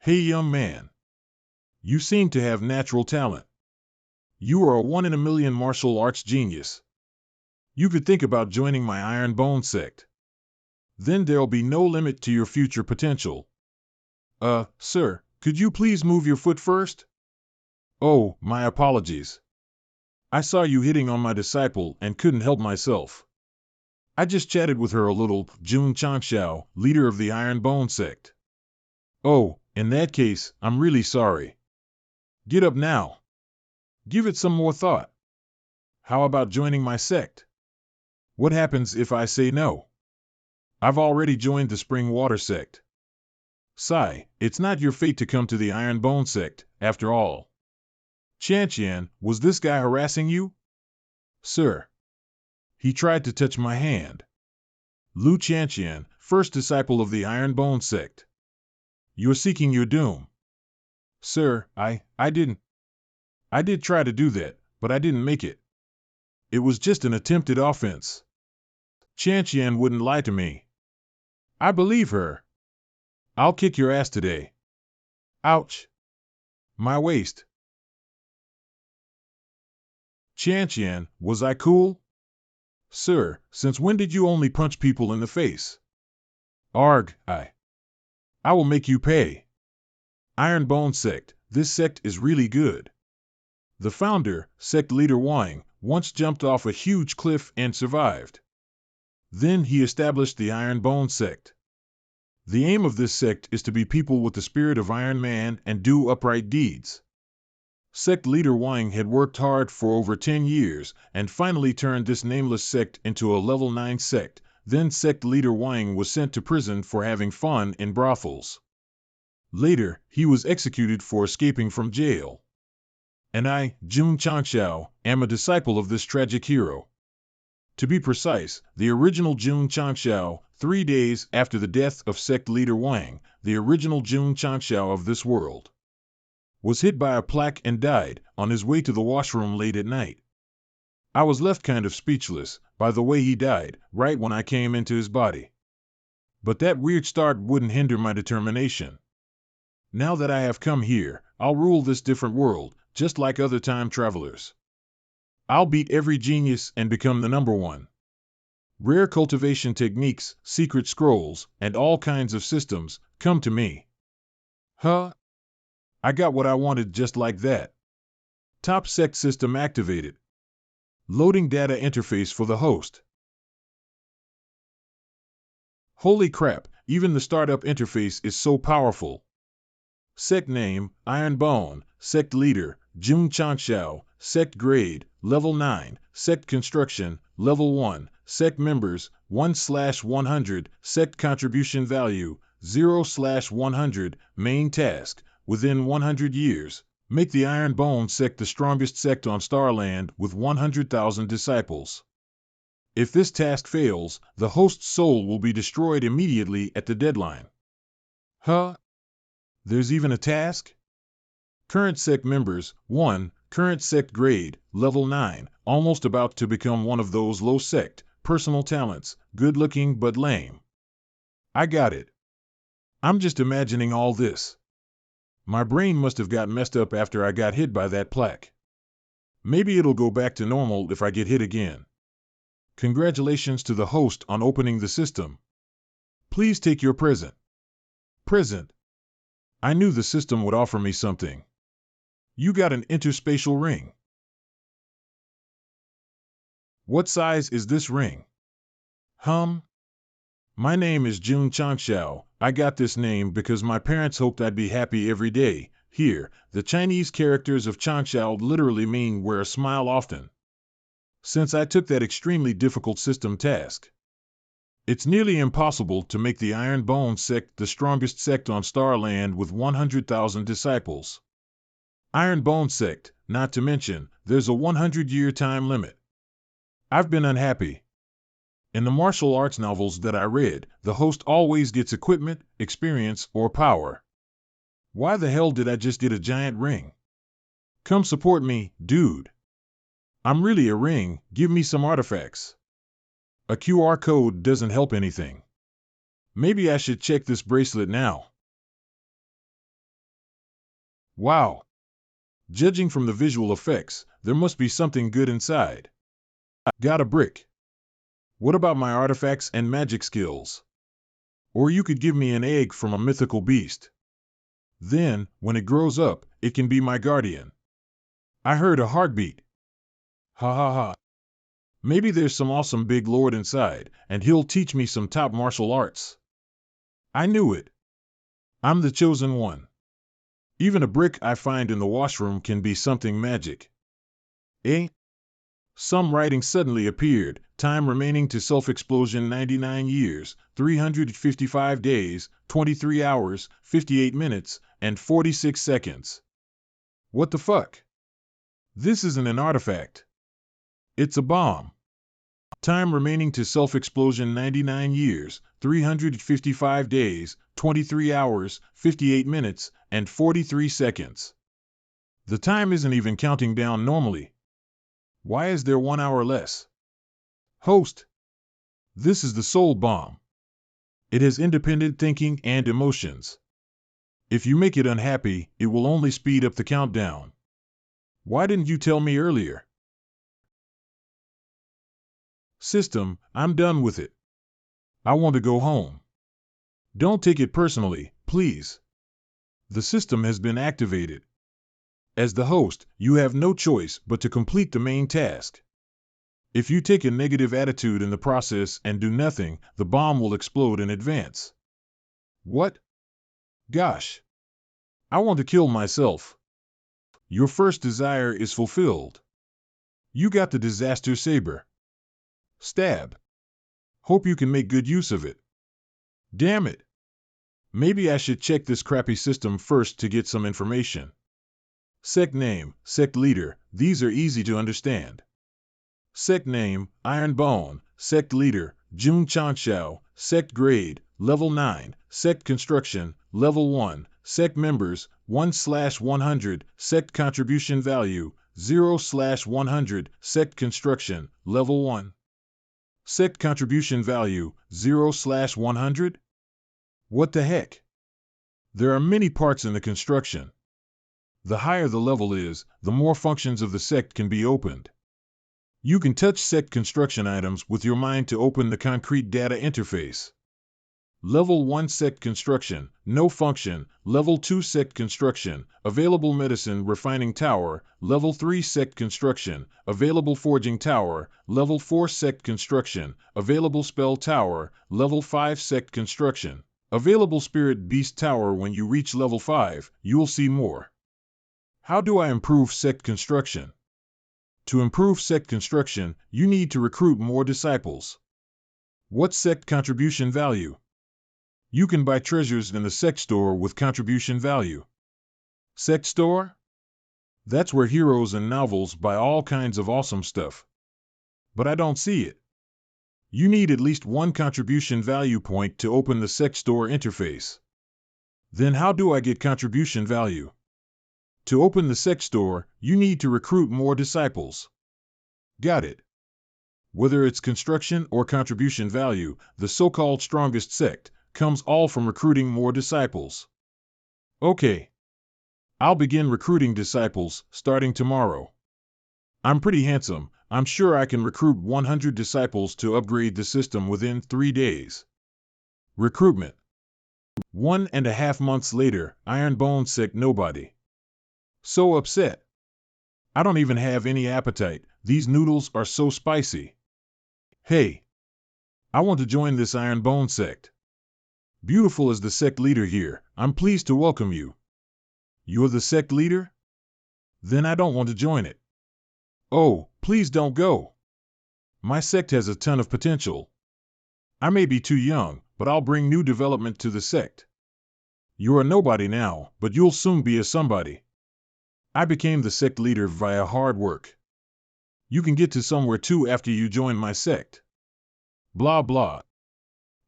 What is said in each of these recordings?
Hey young man, you seem to have natural talent. You are a one-in-a-million martial arts genius. You could think about joining my Iron Bone sect. Then there'll be no limit to your future potential. Sir, could you please move your foot first? Oh, my apologies. I saw you hitting on my disciple and couldn't help myself. I just chatted with her a little, Jun Changxiao, leader of the Iron Bone sect. Oh, in that case, I'm really sorry. Get up now. Give it some more thought. How about joining my sect? What happens if I say no? I've already joined the Spring Water sect. Sigh, it's not your fate to come to the Iron Bone sect, after all. Qian, was this guy harassing you? Sir. He tried to touch my hand. Lu Qian, first disciple of the Iron Bone sect. You're seeking your doom. Sir, I didn't. I did try to do that, but I didn't make it. It was just an attempted offense. Qian wouldn't lie to me. I believe her. I'll kick your ass today. Ouch. My waist. Qian, was I cool? Sir, since when did you only punch people in the face? Arg, I will make you pay. Iron Bone sect, this sect is really good. The founder, sect leader Wang, once jumped off a huge cliff and survived. Then he established the Iron Bone sect. The aim of this sect is to be people with the spirit of Iron Man and do upright deeds. Sect leader Wang had worked hard for over 10 years and finally turned this nameless sect into a level 9 sect. Then sect leader Wang was sent to prison for having fun in brothels. Later, he was executed for escaping from jail. And I, Jun Changxiao, am a disciple of this tragic hero. To be precise, the original Jun Changxiao, 3 days after the death of sect leader Wang, the original Jun Changxiao of this world, was hit by a plaque and died on his way to the washroom late at night. I was left kind of speechless by the way he died, right when I came into his body. But that weird start wouldn't hinder my determination. Now that I have come here, I'll rule this different world, just like other time travelers. I'll beat every genius and become the number one. Rare cultivation techniques, secret scrolls, and all kinds of systems, come to me. Huh? I got what I wanted just like that. Top sect system activated. Loading data interface for the host. Holy crap, even the startup interface is so powerful. Sect name, Iron Bone, sect leader, Jun Changxiao, sect grade, level 9, sect construction, level 1, sect members, 1/100, sect contribution value, 0/100, main task, within 100 years, make the Iron Bone sect the strongest sect on Starland with 100,000 disciples. If this task fails, the host's soul will be destroyed immediately at the deadline. Huh? There's even a task? Current sect members, 1, current sect grade, level 9, almost about to become one of those low sect, personal talents, good looking but lame. I got it. I'm just imagining all this. My brain must have got messed up after I got hit by that plaque. Maybe it'll go back to normal if I get hit again. Congratulations to the host on opening the system. Please take your present. Present. I knew the system would offer me something. You got an interspatial ring. What size is this ring? My name is Jun Changxiao. I got this name because my parents hoped I'd be happy every day. Here, the Chinese characters of Changxiao literally mean wear a smile often. Since I took that extremely difficult system task, it's nearly impossible to make the Iron Bone sect the strongest sect on Starland with 100,000 disciples. Iron Bone sect, not to mention, there's a 100-year time limit. I've been unhappy. In the martial arts novels that I read, the host always gets equipment, experience, or power. Why the hell did I just get a giant ring? Come support me, dude. I'm really a ring, give me some artifacts. A QR code doesn't help anything. Maybe I should check this bracelet now. Wow. Judging from the visual effects, there must be something good inside. Got a brick. What about my artifacts and magic skills? Or you could give me an egg from a mythical beast. Then, when it grows up, it can be my guardian. I heard a heartbeat. Ha ha ha. Maybe there's some awesome big lord inside, and he'll teach me some top martial arts. I knew it. I'm the chosen one. Even a brick I find in the washroom can be something magic. Eh? Some writing suddenly appeared. Time remaining to self-explosion 99 years, 355 days, 23 hours, 58 minutes, and 46 seconds. What the fuck? This isn't an artifact. It's a bomb. Time remaining to self-explosion 99 years, 355 days, 23 hours, 58 minutes, and 43 seconds. The time isn't even counting down normally. Why is there 1 hour less? Host. This is the soul bomb. It has independent thinking and emotions. If you make it unhappy, it will only speed up the countdown. Why didn't you tell me earlier? System, I'm done with it. I want to go home. Don't take it personally, please. The system has been activated. As the host, you have no choice but to complete the main task. If you take a negative attitude in the process and do nothing, the bomb will explode in advance. What? Gosh. I want to kill myself. Your first desire is fulfilled. You got the disaster saber. Stab. Hope you can make good use of it. Damn it. Maybe I should check this crappy system first to get some information. Sect name, sect leader, these are easy to understand. Sect name, Iron Bone, sect leader, Jun Chanxiao, sect grade, level 9, sect construction, level 1, sect members, 1/100, sect contribution value, 0/100, sect construction, level 1. Sect contribution value, 0/100? What the heck? There are many parts in the construction. The higher the level is, the more functions of the sect can be opened. You can touch sect construction items with your mind to open the concrete data interface. Level 1 sect construction, no function. Level 2 sect construction, available medicine refining tower. Level 3 sect construction, available forging tower. Level 4 sect construction, available spell tower. Level 5 sect construction, available spirit beast tower. When you reach level 5, you'll see more. How do I improve sect construction? To improve sect construction, you need to recruit more disciples. What's sect contribution value? You can buy treasures in the sect store with contribution value. Sect store? That's where heroes and novels buy all kinds of awesome stuff. But I don't see it. You need at least one contribution value point to open the sect store interface. Then how do I get contribution value? To open the sect store, you need to recruit more disciples. Got it. Whether it's construction or contribution value, the so-called strongest sect comes all from recruiting more disciples. Okay. I'll begin recruiting disciples starting tomorrow. I'm pretty handsome. I'm sure I can recruit 100 disciples to upgrade the system within 3 days. Recruitment. 1.5 months later, Iron Bone sect nobody. So upset. I don't even have any appetite. These noodles are so spicy. Hey. I want to join this Iron Bone sect. Beautiful as the sect leader here, I'm pleased to welcome you. You're the sect leader? Then I don't want to join it. Oh, please don't go. My sect has a ton of potential. I may be too young, but I'll bring new development to the sect. You're a nobody now, but you'll soon be a somebody. I became the sect leader via hard work. You can get to somewhere too after you join my sect. Blah blah.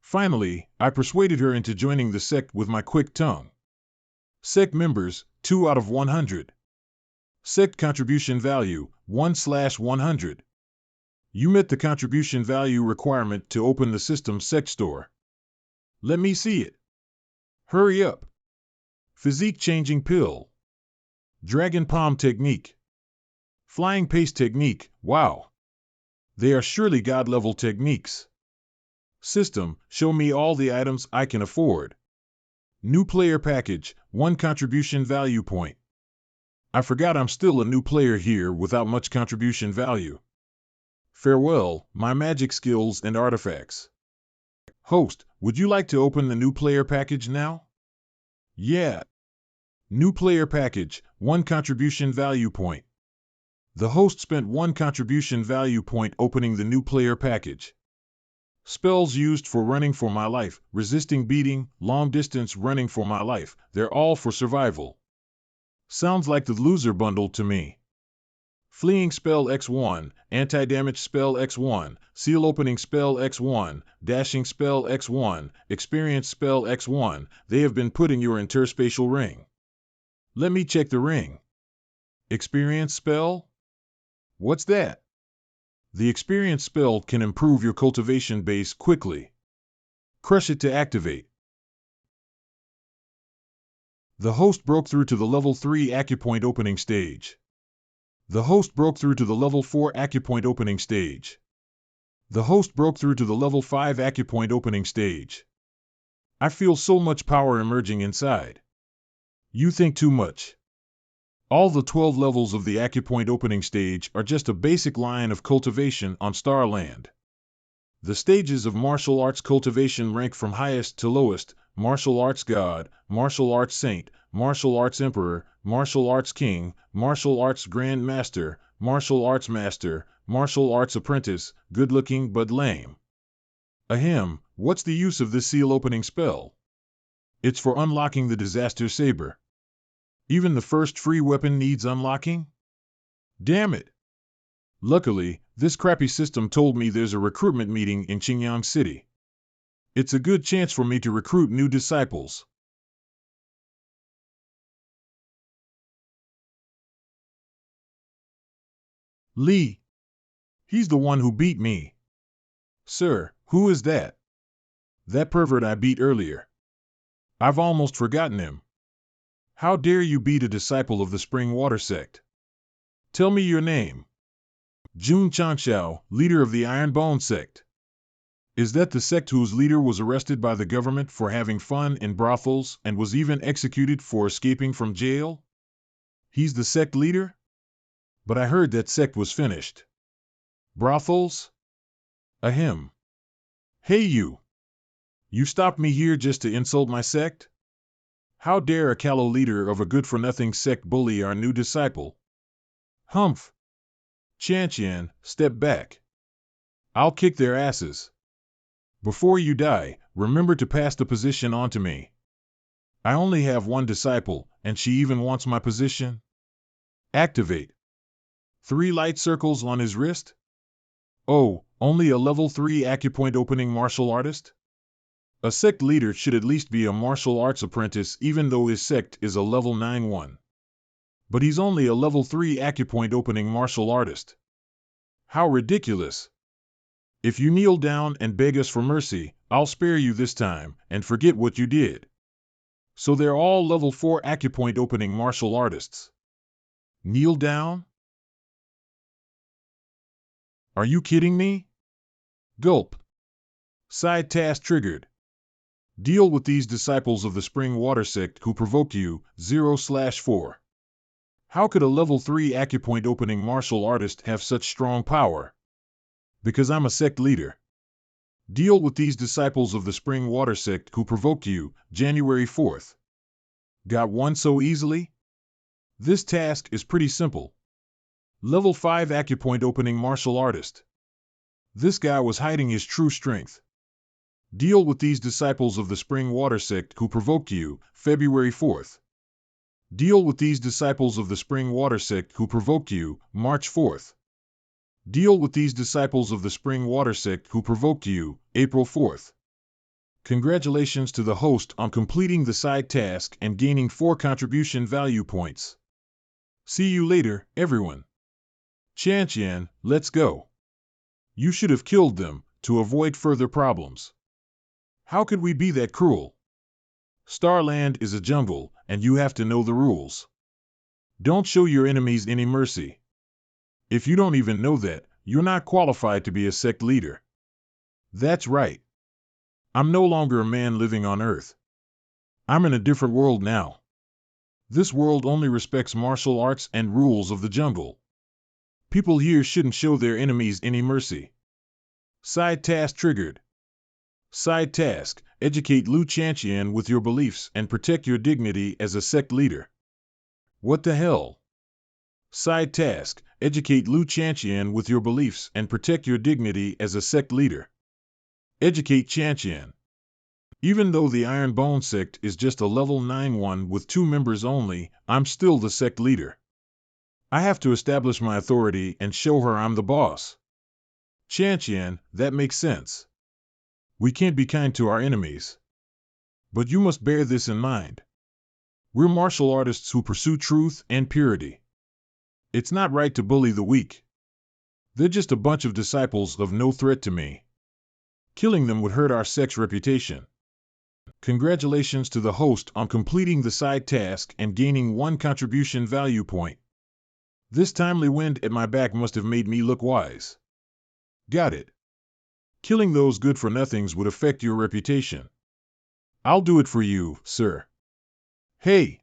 Finally, I persuaded her into joining the sect with my quick tongue. Sect members, 2 out of 100. Sect contribution value, 1/100. You met the contribution value requirement to open the system sect store. Let me see it. Hurry up. Physique changing pill. Dragon Palm Technique. Flying Pace Technique, wow. They are surely God-level techniques. System, show me all the items I can afford. New player package, 1 contribution value point. I forgot I'm still a new player here without much contribution value. Farewell, my magic skills and artifacts. Host, would you like to open the new player package now? Yeah. New player package, 1 contribution value point. The host spent 1 contribution value point opening the new player package. Spells used for running for my life, resisting beating, long distance running for my life, they're all for survival. Sounds like the loser bundle to me. Fleeing spell X1, anti-damage spell X1, seal opening spell X1, dashing spell X1, experience spell X1, they have been put in your interspatial ring. Let me check the ring. Experience spell? What's that? The experience spell can improve your cultivation base quickly. Crush it to activate. The host broke through to the level 3 acupoint opening stage. The host broke through to the level 4 acupoint opening stage. The host broke through to the level 5 acupoint opening stage. I feel so much power emerging inside. You think too much. All the 12 levels of the acupoint opening stage are just a basic line of cultivation on Starland. The stages of martial arts cultivation rank from highest to lowest: martial arts god, martial arts saint, martial arts emperor, martial arts king, martial arts grand master, martial arts master, martial arts apprentice, good looking but lame. Ahem, what's the use of this seal opening spell? It's for unlocking the disaster saber. Even the first free weapon needs unlocking? Damn it! Luckily, this crappy system told me there's a recruitment meeting in Qingyang City. It's a good chance for me to recruit new disciples. Lee. He's the one who beat me. Sir, who is that? That pervert I beat earlier. I've almost forgotten him. How dare you beat a disciple of the Spring Water Sect? Tell me your name. Jun Changshao, leader of the Iron Bone Sect. Is that the sect whose leader was arrested by the government for having fun in brothels and was even executed for escaping from jail? He's the sect leader? But I heard that sect was finished. Brothels? Ahem. Hey you! You stopped me here just to insult my sect? How dare a callow leader of a good-for-nothing sect bully our new disciple? Humph! Qian, step back. I'll kick their asses. Before you die, remember to pass the position on to me. I only have 1 disciple, and she even wants my position. Activate. 3 light circles on his wrist? Oh, only a level 3 acupoint opening martial artist? A sect leader should at least be a martial arts apprentice even though his sect is a level 9-1. But he's only a level 3 acupoint opening martial artist. How ridiculous! If you kneel down and beg us for mercy, I'll spare you this time and forget what you did. So they're all level 4 acupoint opening martial artists. Kneel down? Are you kidding me? Gulp. Side task triggered. Deal with these disciples of the Spring Water Sect who provoked you, 0/4. How could a level 3 acupoint opening martial artist have such strong power? Because I'm a sect leader. Deal with these disciples of the Spring Water Sect who provoked you, January 4th. Got one so easily? This task is pretty simple. Level 5 acupoint opening martial artist. This guy was hiding his true strength. Deal with these disciples of the Spring Water Sect who provoked you, February 4th. Deal with these disciples of the Spring Water Sect who provoked you, March 4th. Deal with these disciples of the Spring Water Sect who provoked you, April 4th. Congratulations to the host on completing the side task and gaining 4 contribution value points. See you later, everyone. Qian, let's go. You should have killed them to avoid further problems. How could we be that cruel? Starland is a jungle, and you have to know the rules. Don't show your enemies any mercy. If you don't even know that, you're not qualified to be a sect leader. That's right. I'm no longer a man living on Earth. I'm in a different world now. This world only respects martial arts and rules of the jungle. People here shouldn't show their enemies any mercy. Side task triggered. Side task: educate Liu Chanqian with your beliefs and protect your dignity as a sect leader. What the hell? Side task: educate Liu Chanqian with your beliefs and protect your dignity as a sect leader. Educate Chanqian. Even though the Iron Bone sect is just a level 9 one with 2 members only, I'm still the sect leader. I have to establish my authority and show her I'm the boss. Chanqian, that makes sense. We can't be kind to our enemies. But you must bear this in mind. We're martial artists who pursue truth and purity. It's not right to bully the weak. They're just a bunch of disciples of no threat to me. Killing them would hurt our sect's reputation. Congratulations to the host on completing the side task and gaining 1 contribution value point. This timely wind at my back must have made me look wise. Got it. Killing those good-for-nothings would affect your reputation. I'll do it for you, sir. Hey!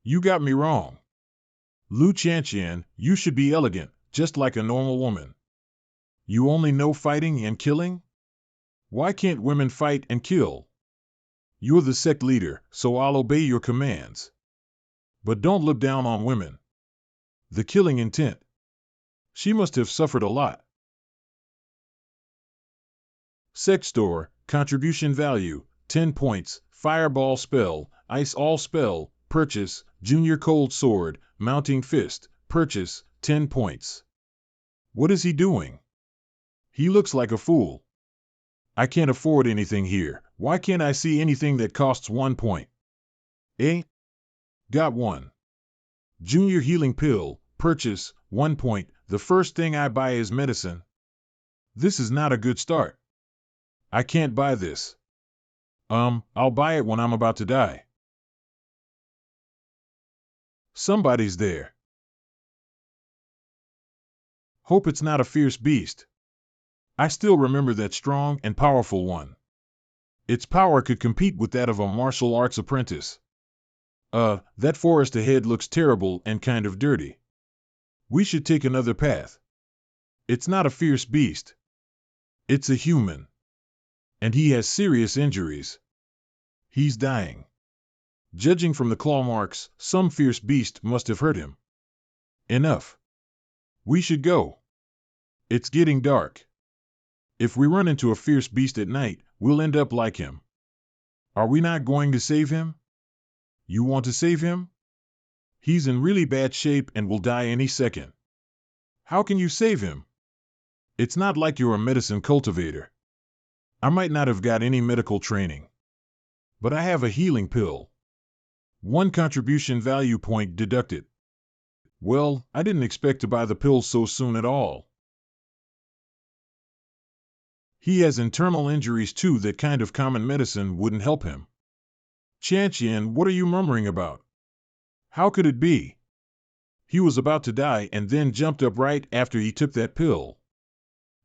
You got me wrong. Liu Chanqian, you should be elegant, just like a normal woman. You only know fighting and killing? Why can't women fight and kill? You're the sect leader, so I'll obey your commands. But don't look down on women. The killing intent. She must have suffered a lot. Sect store, contribution value, 10 points, fireball spell, ice all spell, purchase, junior cold sword, mounting fist, purchase, 10 points. What is he doing? He looks like a fool. I can't afford anything here. Why can't I see anything that costs 1 point? Eh? Got one. Junior healing pill, purchase, 1 point. The first thing I buy is medicine. This is not a good start. I can't buy this. I'll buy it when I'm about to die. Somebody's there. Hope it's not a fierce beast. I still remember that strong and powerful one. Its power could compete with that of a martial arts apprentice. That forest ahead looks terrible and kind of dirty. We should take another path. It's not a fierce beast. It's a human. And he has serious injuries. He's dying. Judging from the claw marks, some fierce beast must have hurt him. Enough. We should go. It's getting dark. If we run into a fierce beast at night, we'll end up like him. Are we not going to save him? You want to save him? He's in really bad shape and will die any second. How can you save him? It's not like you're a medicine cultivator. I might not have got any medical training. But I have a healing pill. 1 contribution value point deducted. Well, I didn't expect to buy the pill so soon at all. He has internal injuries too. That kind of common medicine wouldn't help him. Chanqian, what are you murmuring about? How could it be? He was about to die and then jumped up right after he took that pill.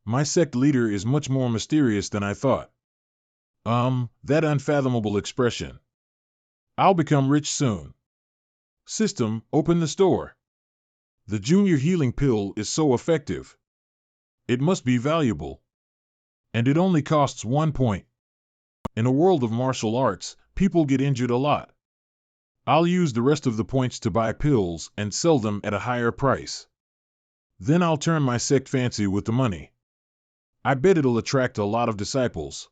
My sect leader is much more mysterious than I thought. That unfathomable expression. I'll become rich soon. System, open the store. The junior healing pill is so effective. It must be valuable. And it only costs 1 point. In a world of martial arts, people get injured a lot. I'll use the rest of the points to buy pills and sell them at a higher price. Then I'll turn my sect fancy with the money. I bet it'll attract a lot of disciples.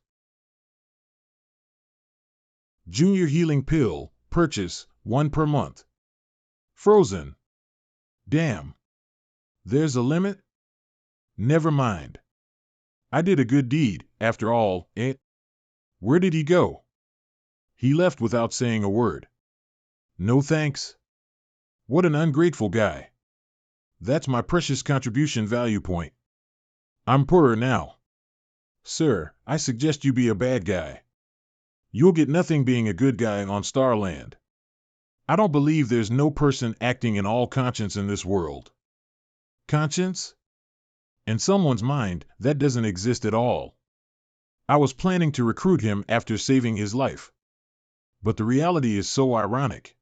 Junior healing pill, purchase, 1 per month. Frozen. Damn. There's a limit? Never mind. I did a good deed, after all, eh? Where did he go? He left without saying a word. No thanks. What an ungrateful guy. That's my precious contribution value point. I'm poorer now. Sir, I suggest you be a bad guy. You'll get nothing being a good guy on Starland. I don't believe there's no person acting in all conscience in this world. Conscience? In someone's mind, that doesn't exist at all. I was planning to recruit him after saving his life. But the reality is so ironic.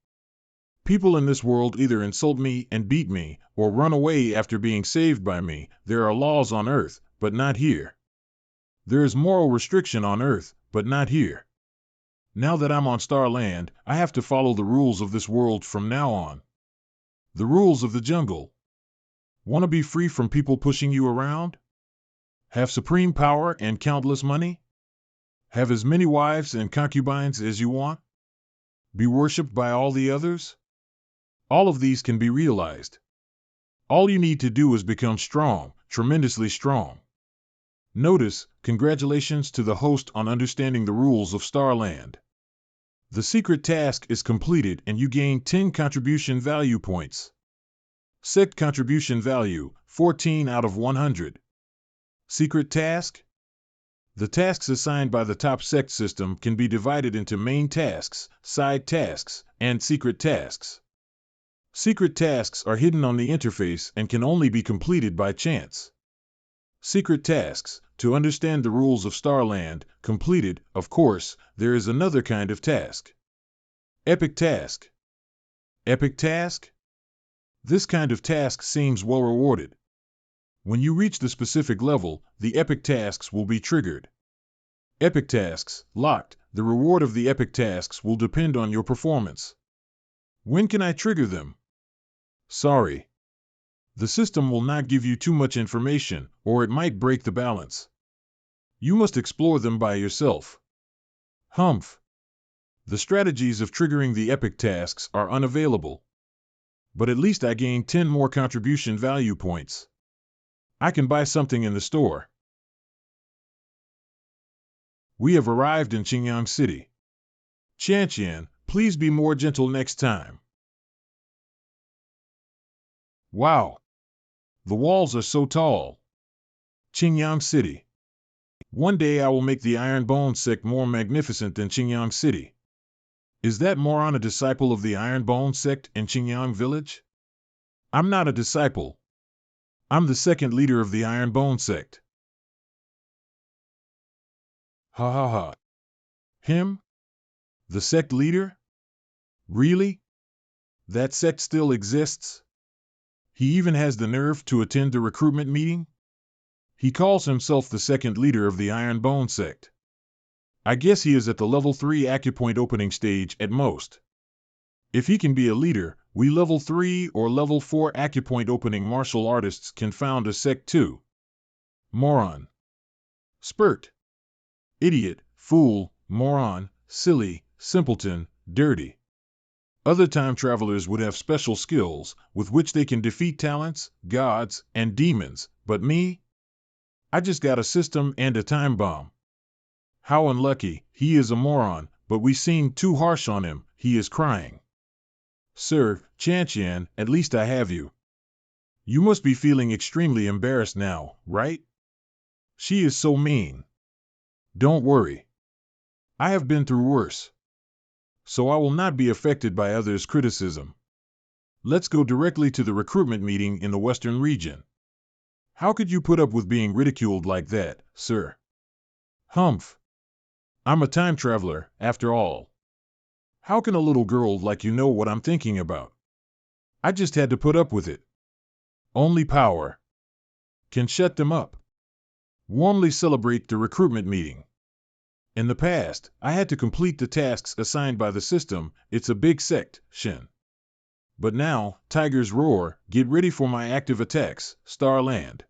People in this world either insult me and beat me, or run away after being saved by me. There are laws on Earth, but not here. There is moral restriction on Earth, but not here. Now that I'm on Starland, I have to follow the rules of this world from now on. The rules of the jungle. Want to be free from people pushing you around? Have supreme power and countless money? Have as many wives and concubines as you want? Be worshipped by all the others? All of these can be realized. All you need to do is become strong, tremendously strong. Notice, congratulations to the host on understanding the rules of Starland. The secret task is completed and you gain 10 contribution value points. Sect contribution value, 14 out of 100. Secret task? The tasks assigned by the top sect system can be divided into main tasks, side tasks, and secret tasks. Secret tasks are hidden on the interface and can only be completed by chance. Secret tasks, to understand the rules of Starland, completed, of course, there is another kind of task. Epic task. Epic task? This kind of task seems well rewarded. When you reach the specific level, the epic tasks will be triggered. Epic tasks, locked. The reward of the epic tasks will depend on your performance. When can I trigger them? Sorry. The system will not give you too much information, or it might break the balance. You must explore them by yourself. Humph. The strategies of triggering the epic tasks are unavailable. But at least I gain 10 more contribution value points. I can buy something in the store. We have arrived in Qingyang City. Qianqian, please be more gentle next time. Wow. The walls are so tall. Qingyang City. One day I will make the Iron Bone Sect more magnificent than Qingyang City. Is that moron a disciple of the Iron Bone Sect in Qingyang Village? I'm not a disciple. I'm the second leader of the Iron Bone Sect. Ha ha ha. Him? The sect leader? Really? That sect still exists? He even has the nerve to attend the recruitment meeting? He calls himself the second leader of the Iron Bone Sect. I guess he is at the level 3 acupoint opening stage at most. If he can be a leader, we level 3 or level 4 acupoint opening martial artists can found a sect too. Moron. Spurt. Idiot, fool, moron, silly, simpleton, dirty. Other time travelers would have special skills with which they can defeat talents, gods, and demons, but me? I just got a system and a time bomb. How unlucky. He is a moron, but we seem too harsh on him. He is crying. Sir, Qianqian, at least I have you. You must be feeling extremely embarrassed now, right? She is so mean. Don't worry. I have been through worse. So I will not be affected by others' criticism. Let's go directly to the recruitment meeting in the Western region. How could you put up with being ridiculed like that, sir? Humph. I'm a time traveler, after all. How can a little girl like you know what I'm thinking about? I just had to put up with it. Only power can shut them up. Warmly celebrate the recruitment meeting. In the past, I had to complete the tasks assigned by the system. It's a big sect, Shin. But now, tigers roar, get ready for my active attacks, Starland.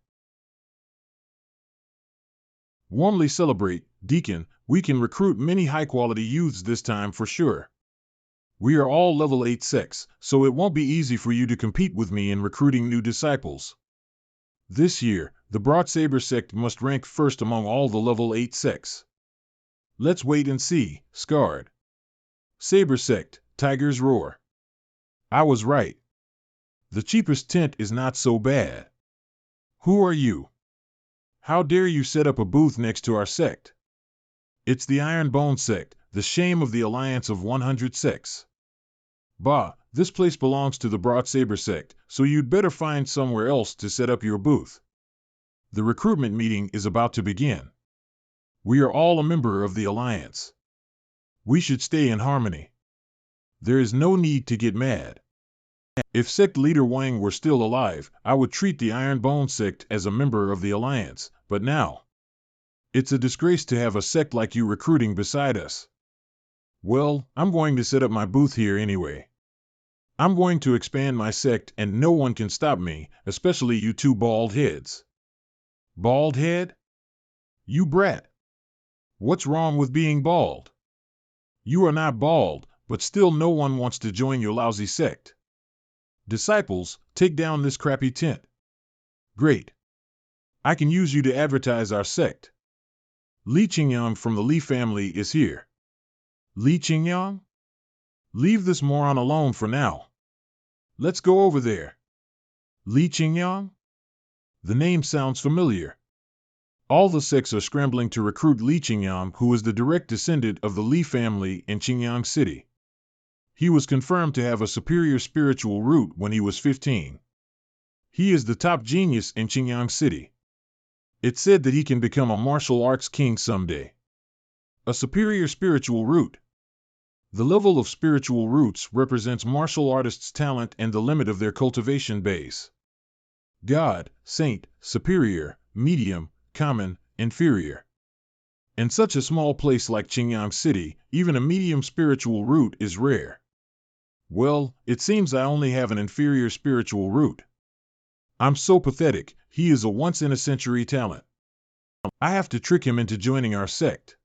Warmly celebrate, Deacon, we can recruit many high-quality youths this time for sure. We are all level 8 sects, so it won't be easy for you to compete with me in recruiting new disciples. This year, the Broad Saber sect must rank first among all the level 8 sects. Let's wait and see, Scarred. Saber sect, tigers roar. I was right. The cheapest tent is not so bad. Who are you? How dare you set up a booth next to our sect? It's the Iron Bone sect, the shame of the alliance of 100 sects. Bah, this place belongs to the Broad Saber Sect, so you'd better find somewhere else to set up your booth. The recruitment meeting is about to begin. We are all a member of the Alliance. We should stay in harmony. There is no need to get mad. If Sect leader Wang were still alive, I would treat the Iron Bone Sect as a member of the Alliance, but now, it's a disgrace to have a sect like you recruiting beside us. Well, I'm going to set up my booth here anyway. I'm going to expand my sect and no one can stop me, especially you two bald heads. Bald head? You brat. What's wrong with being bald? You are not bald, but still no one wants to join your lousy sect. Disciples, take down this crappy tent. Great. I can use you to advertise our sect. Li Qingyang from the Li family is here. Li Qingyang? Leave this moron alone for now. Let's go over there. Li Qingyang? The name sounds familiar. All the sects are scrambling to recruit Li Qingyang, who is the direct descendant of the Li family in Qingyang City. He was confirmed to have a superior spiritual root when he was 15. He is the top genius in Qingyang City. It's said that he can become a martial arts king someday. A superior spiritual root. The level of spiritual roots represents martial artists' talent and the limit of their cultivation base. God, saint, superior, medium, common, inferior. In such a small place like Qingyang City, even a medium spiritual root is rare. Well, it seems I only have an inferior spiritual root. I'm so pathetic, he is a once-in-a-century talent. I have to trick him into joining our sect.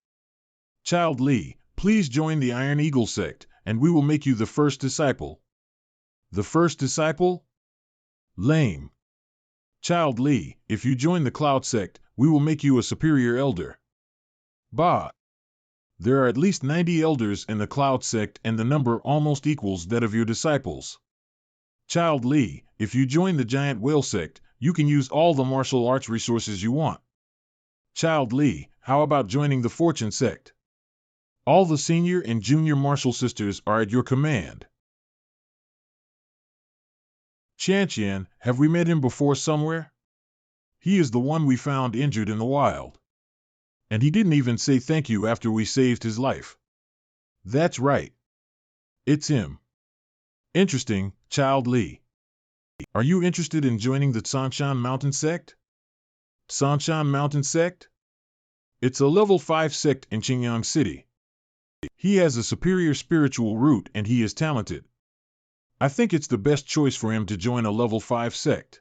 Child Li, please join the Iron Eagle sect, and we will make you the first disciple. The first disciple? Lame. Child Li, if you join the Cloud sect, we will make you a superior elder. Bah! There are at least 90 elders in the Cloud sect and the number almost equals that of your disciples. Child Li, if you join the Giant Whale sect, you can use all the martial arts resources you want. Child Li, how about joining the Fortune sect? All the senior and junior martial sisters are at your command. Qian, have we met him before somewhere? He is the one we found injured in the wild. And he didn't even say thank you after we saved his life. That's right. It's him. Interesting, Child Li. Are you interested in joining the Sanshan Mountain sect? Sanshan Mountain sect? It's a level 5 sect in Qingyang City. He has a superior spiritual root and he is talented. I think it's the best choice for him to join a level 5 sect.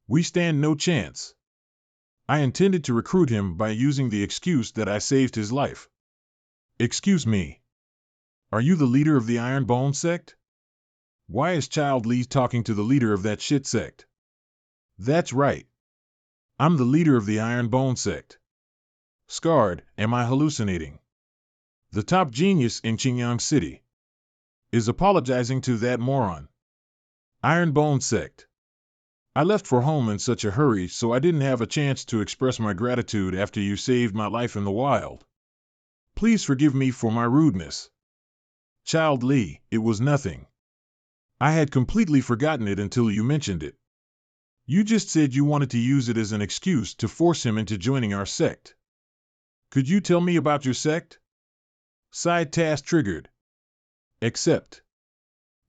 We stand no chance. I intended to recruit him by using the excuse that I saved his life. Excuse me. Are you the leader of the Iron Bone sect? Why is Child Li talking to the leader of that shit sect? That's right. I'm the leader of the Iron Bone sect. Scarred, am I hallucinating? The top genius in Qingyang City is apologizing to that moron. Iron Bone sect. I left for home in such a hurry so I didn't have a chance to express my gratitude after you saved my life in the wild. Please forgive me for my rudeness. Child Li, it was nothing. I had completely forgotten it until you mentioned it. You just said you wanted to use it as an excuse to force him into joining our sect. Could you tell me about your sect? Side task triggered. Accept.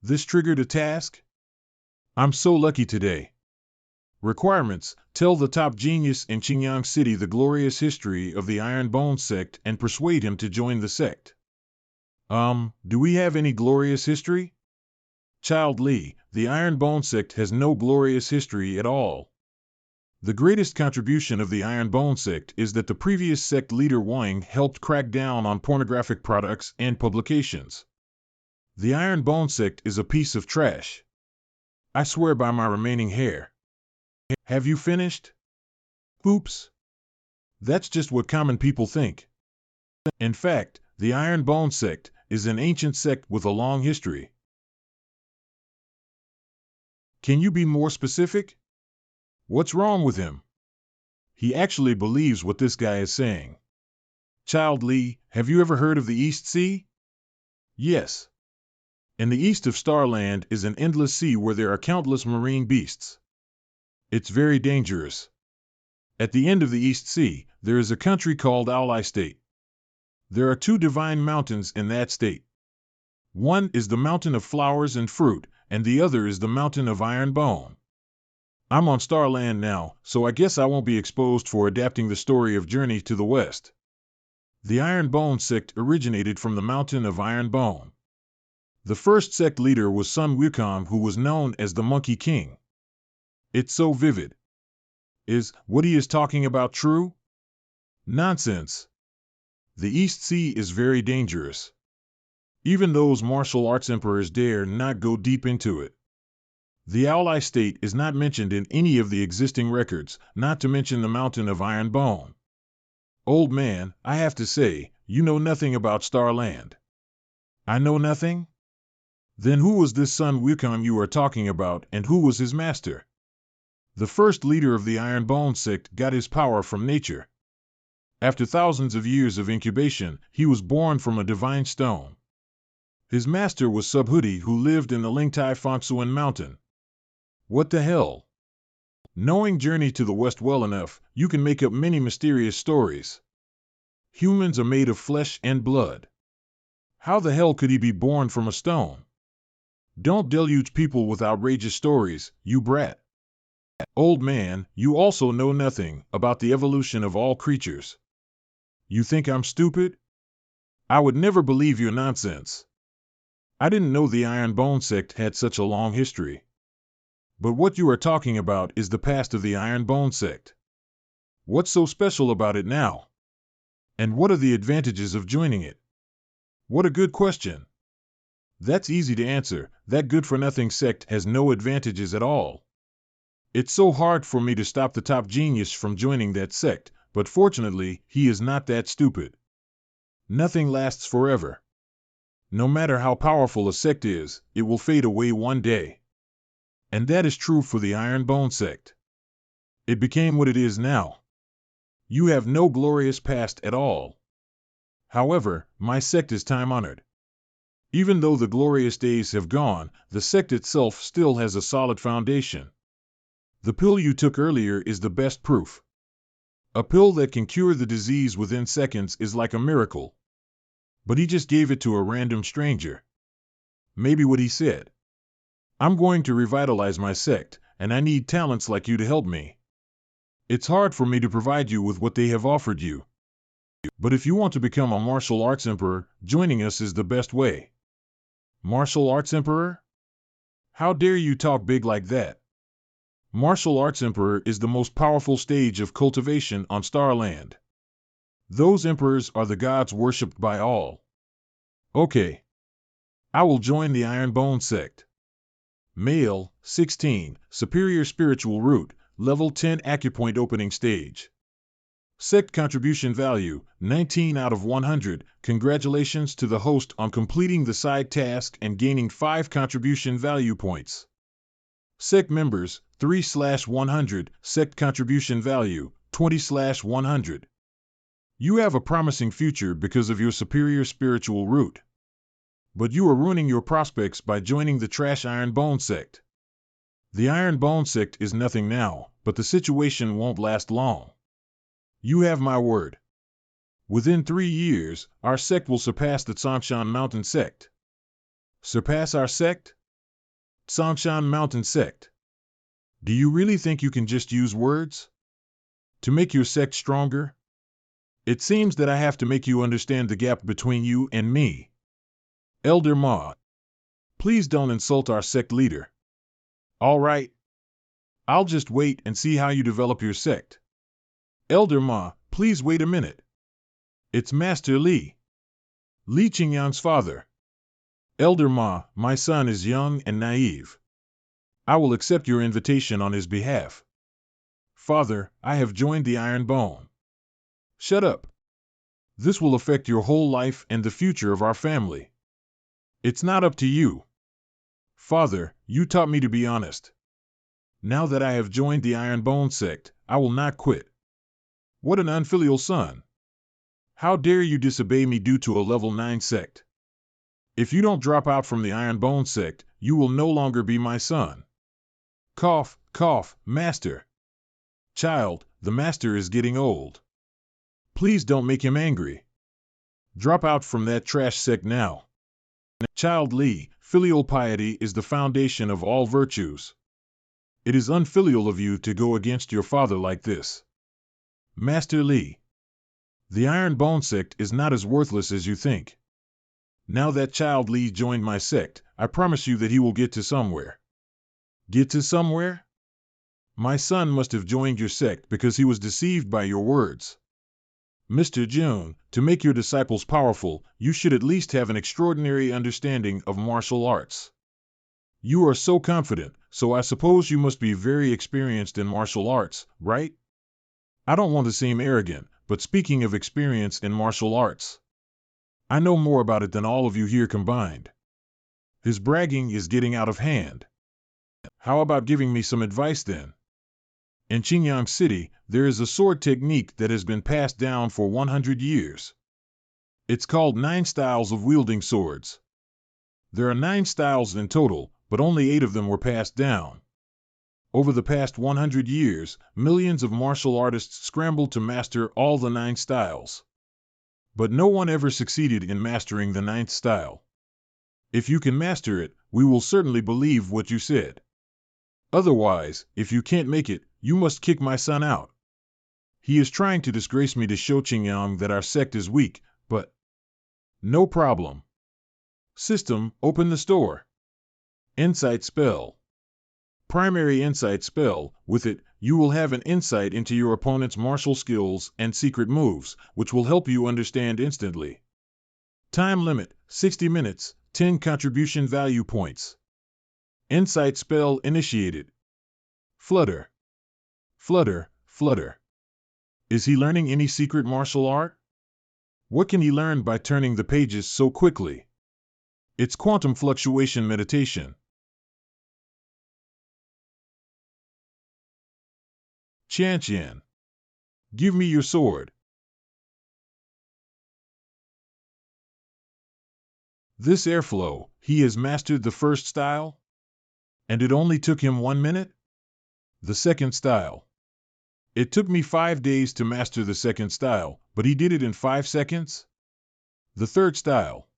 This triggered a task? I'm so lucky today. Requirements: tell the top genius in Qingyang City the glorious history of the Iron Bone sect and persuade him to join the sect. Do we have any glorious history? Child Li, the Iron Bone sect has no glorious history at all. The greatest contribution of the Iron Bone sect is that the previous sect leader Wang helped crack down on pornographic products and publications. The Iron Bone sect is a piece of trash. I swear by my remaining hair. Have you finished? Oops. That's just what common people think. In fact, the Iron Bone sect is an ancient sect with a long history. Can you be more specific? What's wrong with him? He actually believes what this guy is saying. Child Li, have you ever heard of the East Sea? Yes. In the east of Starland is an endless sea where there are countless marine beasts. It's very dangerous. At the end of the East Sea, there is a country called Ally State. There are two divine mountains in that state. One is the mountain of flowers and fruit, and the other is the mountain of iron bone. I'm on Starland now, so I guess I won't be exposed for adapting the story of Journey to the West. The Iron Bone sect originated from the mountain of Iron Bone. The first sect leader was Sun Wukong, who was known as the Monkey King. It's so vivid. Is what he is talking about true? Nonsense. The East Sea is very dangerous. Even those martial arts emperors dare not go deep into it. The Ally State is not mentioned in any of the existing records, not to mention the mountain of Iron Bone. Old man, I have to say, you know nothing about Starland. I know nothing? Then who was this Sun Wukong you are talking about, and who was his master? The first leader of the Iron Bone sect got his power from nature. After thousands of years of incubation, he was born from a divine stone. His master was Subhuti, who lived in the Lingtai Fongsuan mountain. What the hell? Knowing Journey to the West well enough, you can make up many mysterious stories. Humans are made of flesh and blood. How the hell could he be born from a stone? Don't deluge people with outrageous stories, you brat. Old man, you also know nothing about the evolution of all creatures. You think I'm stupid? I would never believe your nonsense. I didn't know the Iron Bone sect had such a long history. But what you are talking about is the past of the Iron Bone sect. What's so special about it now? And what are the advantages of joining it? What a good question. That's easy to answer. That good-for-nothing sect has no advantages at all. It's so hard for me to stop the top genius from joining that sect, but fortunately, he is not that stupid. Nothing lasts forever. No matter how powerful a sect is, it will fade away one day. And that is true for the Iron Bone sect. It became what it is now. You have no glorious past at all. However, my sect is time-honored. Even though the glorious days have gone, the sect itself still has a solid foundation. The pill you took earlier is the best proof. A pill that can cure the disease within seconds is like a miracle. But he just gave it to a random stranger. Maybe what he said. I'm going to revitalize my sect, and I need talents like you to help me. It's hard for me to provide you with what they have offered you. But if you want to become a martial arts emperor, joining us is the best way. Martial arts emperor? How dare you talk big like that? Martial arts emperor is the most powerful stage of cultivation on Starland. Those emperors are the gods worshipped by all. Okay. I will join the Iron Bone sect. Male, 16, Superior Spiritual Root, Level 10 Acupoint Opening Stage. Sect Contribution Value, 19 out of 100. Congratulations to the host on completing the side task and gaining 5 contribution value points. Sect Members, 3/100. Sect Contribution Value, 20/100. You have a promising future because of your superior spiritual root. But you are ruining your prospects by joining the trash Iron Bone sect. The Iron Bone sect is nothing now, but the situation won't last long. You have my word. Within 3 years, our sect will surpass the Tsongshan Mountain sect. Surpass our sect? Tsongshan Mountain sect. Do you really think you can just use words to make your sect stronger? It seems that I have to make you understand the gap between you and me. Elder Ma, please don't insult our sect leader. All right. I'll just wait and see how you develop your sect. Elder Ma, please wait a minute. It's Master Li. Li Qingyang's father. Elder Ma, my son is young and naive. I will accept your invitation on his behalf. Father, I have joined the Iron Bone. Shut up. This will affect your whole life and the future of our family. It's not up to you. Father, you taught me to be honest. Now that I have joined the Iron Bone sect, I will not quit. What an unfilial son. How dare you disobey me due to a level 9 sect? If you don't drop out from the Iron Bone sect, you will no longer be my son. Cough, cough, master. Child, the master is getting old. Please don't make him angry. Drop out from that trash sect now. Child Li, filial piety is the foundation of all virtues. It is unfilial of you to go against your father like this. Master Li, the Iron Bone sect is not as worthless as you think. Now that Child Li joined my sect, I promise you that he will get to somewhere. Get to somewhere? My son must have joined your sect because he was deceived by your words. Mr. Jun, to make your disciples powerful, you should at least have an extraordinary understanding of martial arts. You are so confident, so I suppose you must be very experienced in martial arts, right? I don't want to seem arrogant, but speaking of experience in martial arts, I know more about it than all of you here combined. His bragging is getting out of hand. How about giving me some advice then? In Qingyang City, there is a sword technique that has been passed down for 100 years. It's called 9 styles of wielding swords. There are 9 styles in total, but only 8 of them were passed down. Over the past 100 years, millions of martial artists scrambled to master all the 9 styles. But no one ever succeeded in mastering the 9th style. If you can master it, we will certainly believe what you said. Otherwise, if you can't make it, you must kick my son out. He is trying to disgrace me to show Qingyang that our sect is weak, but... No problem. System, open the store. Insight spell. Primary insight spell. With it, you will have an insight into your opponent's martial skills and secret moves, which will help you understand instantly. Time limit, 60 minutes, 10 contribution value points. Insight spell initiated. Flutter. Flutter, flutter. Is he learning any secret martial art? What can he learn by turning the pages so quickly? It's quantum fluctuation meditation. Qian, give me your sword. This airflow, he has mastered the first style? And it only took him 1 minute? The second style. It took me 5 days to master the second style, but he did it in 5 seconds? The third style.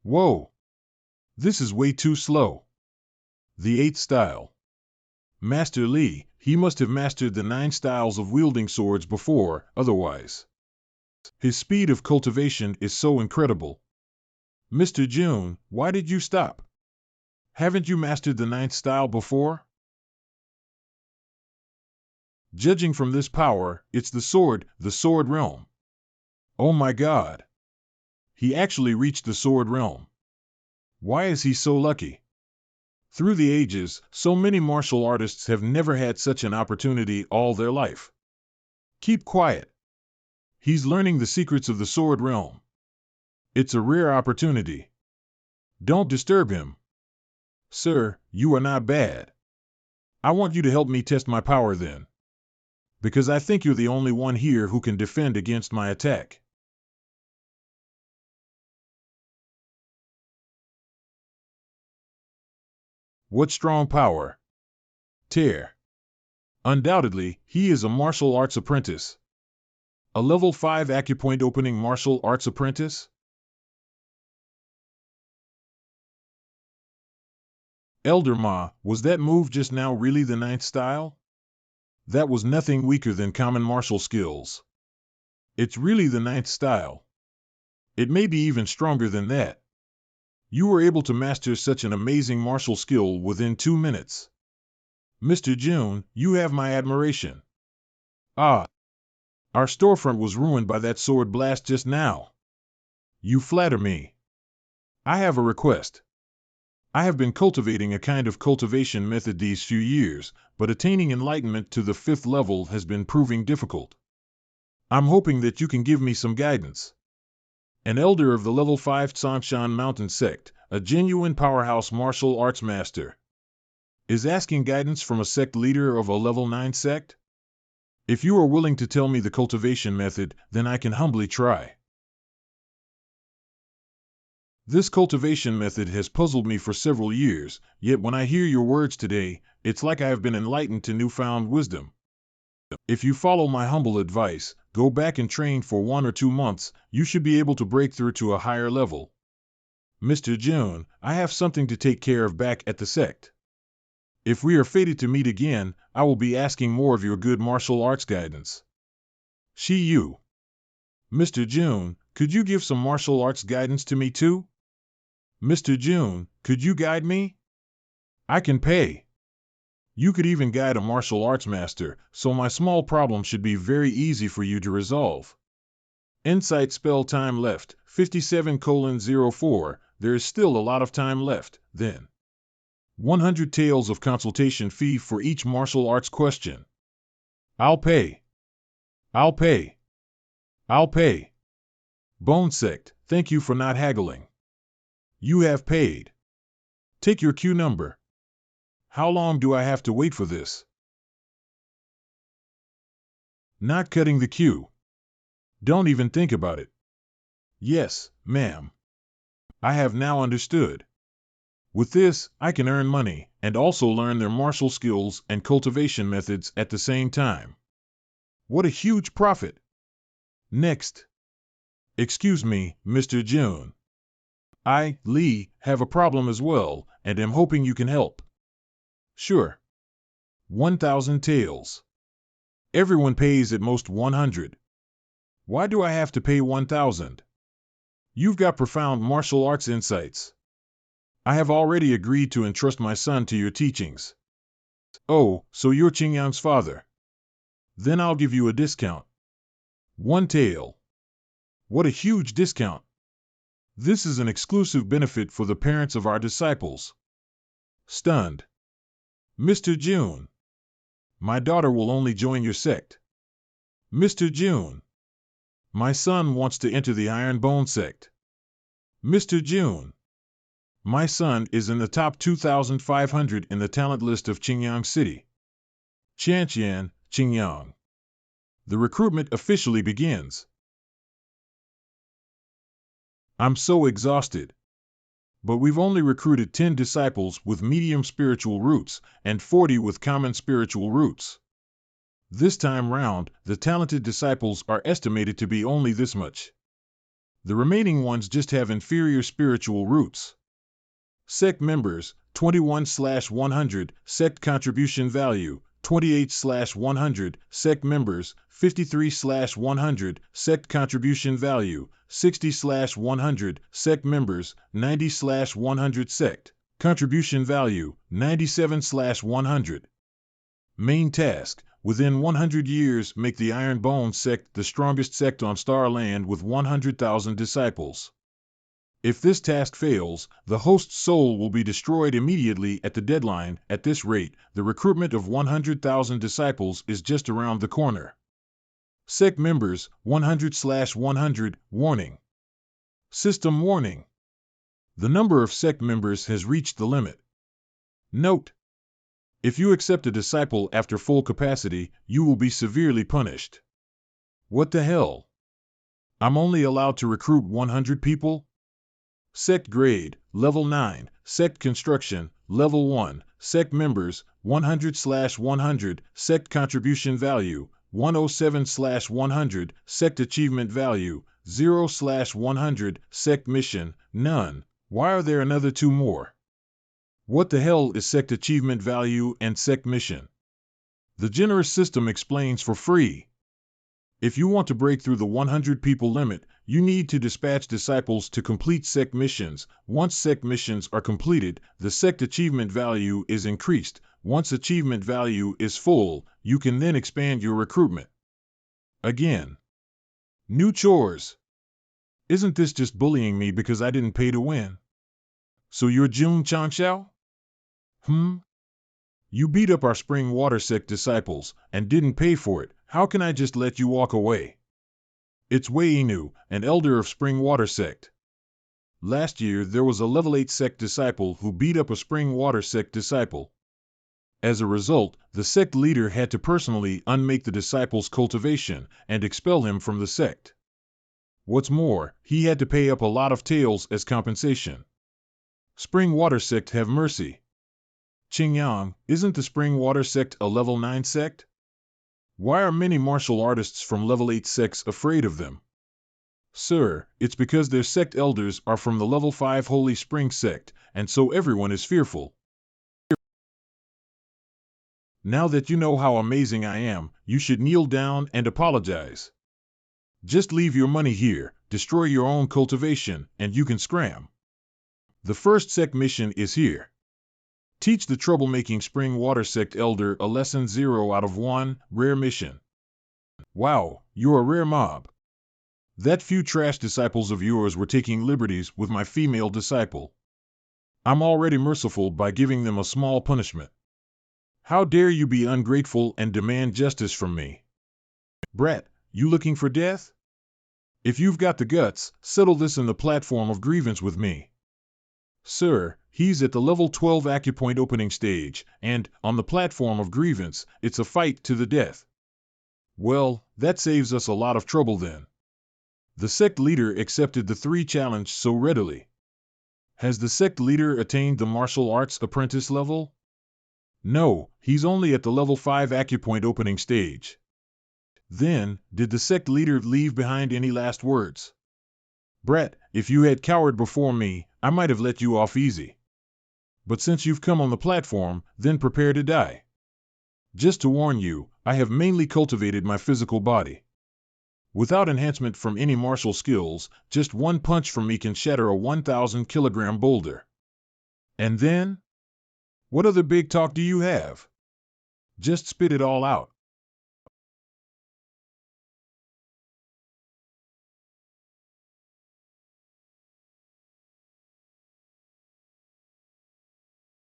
Whoa! This is way too slow. The 8th style. Master Li, he must have mastered the 9 styles of wielding swords before, otherwise. His speed of cultivation is so incredible. Mr. Jun, why did you stop? Haven't you mastered the 9th style before? Judging from this power, it's the sword realm. Oh my God! He actually reached the sword realm. Why is he so lucky? Through the ages, so many martial artists have never had such an opportunity all their life. Keep quiet. He's learning the secrets of the sword realm. It's a rare opportunity. Don't disturb him. Sir, you are not bad. I want you to help me test my power then. Because I think you're the only one here who can defend against my attack. What strong power! Tear. Undoubtedly, he is a martial arts apprentice. A level 5 acupoint opening martial arts apprentice? Elder Ma, was that move just now really the 9th style? That was nothing weaker than common martial skills. It's really the 9th style. It may be even stronger than that. You were able to master such an amazing martial skill within 2 minutes. Mr. Jun, you have my admiration. Ah! Our storefront was ruined by that sword blast just now. You flatter me. I have a request. I have been cultivating a kind of cultivation method these few years, but attaining enlightenment to the 5th level has been proving difficult. I'm hoping that you can give me some guidance. An elder of the level 5 Tsongshan Mountain Sect, a genuine powerhouse martial arts master, is asking guidance from a sect leader of a level 9 sect? If you are willing to tell me the cultivation method, then I can humbly try. This cultivation method has puzzled me for several years, yet when I hear your words today, it's like I have been enlightened to newfound wisdom. If you follow my humble advice, go back and train for 1 or 2 months, you should be able to break through to a higher level. Mr. June, I have something to take care of back at the sect. If we are fated to meet again, I will be asking more of your good martial arts guidance. You. Mr. June, could you give some martial arts guidance to me too? Mr. June, could you guide me? I can pay. You could even guide a martial arts master, so my small problem should be very easy for you to resolve. Insight spell time left, 57:04, there is still a lot of time left, then. 100 taels of consultation fee for each martial arts question. I'll pay. I'll pay. I'll pay. Bone Sect, thank you for not haggling. You have paid. Take your queue number. How long do I have to wait for this? Not cutting the queue. Don't even think about it. Yes, ma'am. I have now understood. With this, I can earn money, and also learn their martial skills and cultivation methods at the same time. What a huge profit! Next. Excuse me, Mr. June. I, Lee, have a problem as well, and am hoping you can help. Sure. 1,000 taels. Everyone pays at most 100. Why do I have to pay 1,000? You've got profound martial arts insights. I have already agreed to entrust my son to your teachings. Oh, so you're Qingyang's father. Then I'll give you a discount. 1 tael. What a huge discount. This is an exclusive benefit for the parents of our disciples. Stunned. Mr. June. My daughter will only join your sect. Mr. June. My son wants to enter the Iron Bone sect. Mr. June. My son is in the top 2,500 in the talent list of Qingyang City. Qianqian, Qingyang. The recruitment officially begins. I'm so exhausted. But we've only recruited 10 disciples with medium spiritual roots and 40 with common spiritual roots. This time round, the talented disciples are estimated to be only this much. The remaining ones just have inferior spiritual roots. Sect members, 21/100, sect contribution value, 28/100, sect members, 53/100, sect contribution value, 60/100, sect members, 90/100, sect contribution value, 97/100. Main task, within 100 years make the Iron Bone sect the strongest sect on Starland with 100,000 disciples. If this task fails, the host's soul will be destroyed immediately at the deadline. At this rate, the recruitment of 100,000 disciples is just around the corner. Sect members, 100/100, warning. System warning. The number of sect members has reached the limit. Note: if you accept a disciple after full capacity, you will be severely punished. What the hell? I'm only allowed to recruit 100 people? Sect grade, level 9, sect construction, level 1, sect members, 100/100, sect contribution value, 107/100, sect achievement value, 0/100, sect mission, none. Why are there another 2 more? What the hell is sect achievement value and sect mission? The generous system explains for free. If you want to break through the 100 people limit, you need to dispatch disciples to complete sect missions. Once sect missions are completed, the sect achievement value is increased. Once achievement value is full, you can then expand your recruitment. Again. New chores. Isn't this just bullying me because I didn't pay to win? So you're Jun Changxiao? You beat up our spring water sect disciples and didn't pay for it. How can I just let you walk away? It's Wei Inu, an elder of Spring Water Sect. Last year there was a level 8 sect disciple who beat up a Spring Water Sect disciple. As a result, the sect leader had to personally unmake the disciple's cultivation and expel him from the sect. What's more, he had to pay up a lot of taels as compensation. Spring Water Sect have mercy. Qingyang, isn't the Spring Water Sect a level 9 sect? Why are many martial artists from level 8 sects afraid of them? Sir, it's because their sect elders are from the level 5 Holy Spring sect, and so everyone is fearful. Now that you know how amazing I am, you should kneel down and apologize. Just leave your money here, destroy your own cultivation, and you can scram. The first sect mission is here. Teach the troublemaking Spring Water Sect elder a lesson 0 out of 1, rare mission. Wow, you're a rare mob. That few trash disciples of yours were taking liberties with my female disciple. I'm already merciful by giving them a small punishment. How dare you be ungrateful and demand justice from me? Brat, you looking for death? If you've got the guts, settle this in the platform of grievance with me. Sir, he's at the level 12 acupoint opening stage, and, on the platform of grievance, it's a fight to the death. Well, that saves us a lot of trouble then. The sect leader accepted the 3 challenge so readily. Has the sect leader attained the martial arts apprentice level? No, he's only at the level 5 acupoint opening stage. Then, did the sect leader leave behind any last words? Brat, if you had cowered before me, I might have let you off easy. But since you've come on the platform, then prepare to die. Just to warn you, I have mainly cultivated my physical body. Without enhancement from any martial skills, just one punch from me can shatter a 1,000 kilogram boulder. And then? What other big talk do you have? Just spit it all out.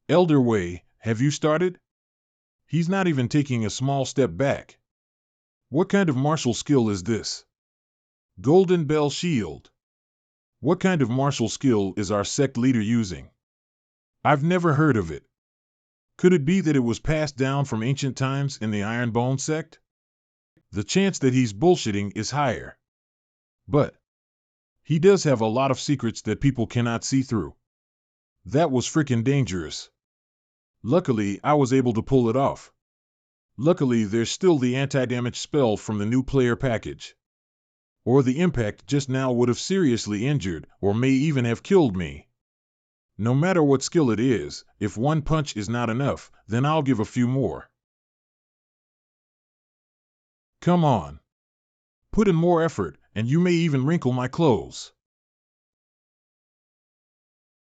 Elder Wei, have you started? He's not even taking a small step back. What kind of martial skill is this? Golden Bell Shield. What kind of martial skill is our sect leader using? I've never heard of it. Could it be that it was passed down from ancient times in the Iron Bone sect? The chance that he's bullshitting is higher. But he does have a lot of secrets that people cannot see through. That was frickin' dangerous. Luckily, I was able to pull it off. Luckily, there's still the anti-damage spell from the new player package. Or the impact just now would have seriously injured, or may even have killed me. No matter what skill it is, if one punch is not enough, then I'll give a few more. Come on. Put in more effort, and you may even wrinkle my clothes.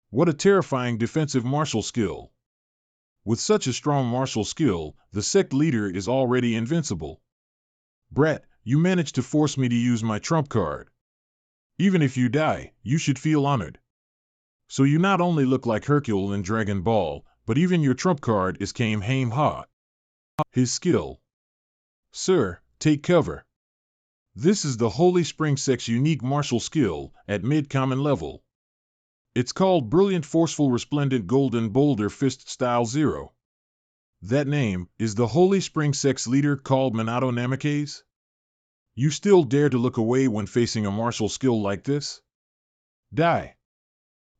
What a terrifying defensive martial skill. With such a strong martial skill, the sect leader is already invincible. Brat, you managed to force me to use my trump card. Even if you die, you should feel honored. So you not only look like Hercule in Dragon Ball, but even your trump card is Kamehameha. His skill. Sir, take cover. This is the Holy Spring Sect's unique martial skill, at mid-common level. It's called Brilliant Forceful Resplendent Golden Boulder Fist Style 0. That name, is the Holy Spring Sect's leader called Minato Namikaze? You still dare to look away when facing a martial skill like this? Die.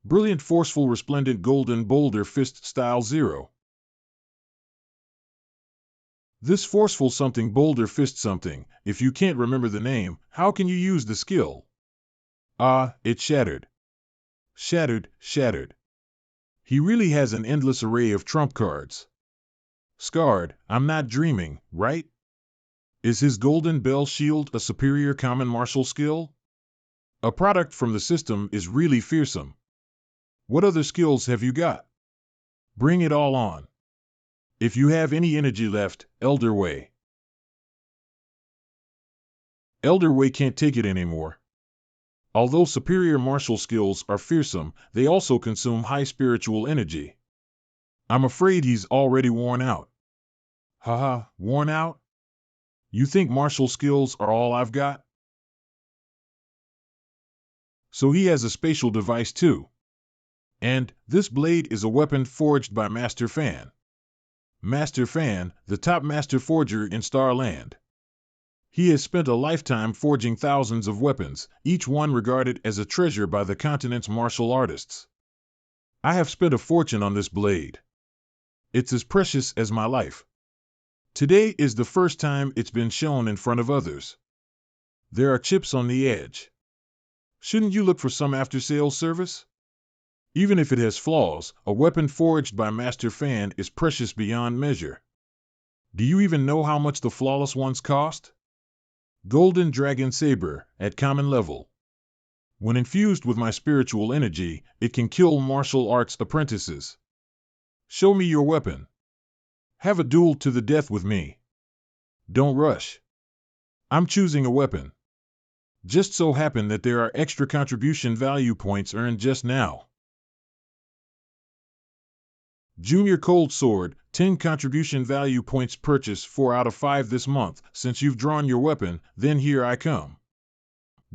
Brilliant Forceful Resplendent Golden Boulder Fist Style 0. This forceful something boulder fist something, if you can't remember the name, how can you use the skill? Ah, it shattered. Shattered, shattered. He really has an endless array of trump cards. Scarred, I'm not dreaming, right? Is his Golden Bell Shield a superior common martial skill? A product from the system is really fearsome. What other skills have you got? Bring it all on. If you have any energy left, Elder Wei. Elder Wei can't take it anymore. Although superior martial skills are fearsome, they also consume high spiritual energy. I'm afraid he's already worn out. Haha, worn out? You think martial skills are all I've got? So he has a spatial device too. And this blade is a weapon forged by Master Fan. Master Fan, the top master forger in Starland. He has spent a lifetime forging thousands of weapons, each one regarded as a treasure by the continent's martial artists. I have spent a fortune on this blade. It's as precious as my life. Today is the first time it's been shown in front of others. There are chips on the edge. Shouldn't you look for some after-sales service? Even if it has flaws, a weapon forged by Master Fan is precious beyond measure. Do you even know how much the flawless ones cost? Golden Dragon Saber, at common level. When infused with my spiritual energy, it can kill martial arts apprentices. Show me your weapon. Have a duel to the death with me. Don't rush. I'm choosing a weapon. Just so happen that there are extra contribution value points earned just now. Junior Cold Sword, 10 contribution value points purchase 4 out of 5 this month. Since you've drawn your weapon, then here I come.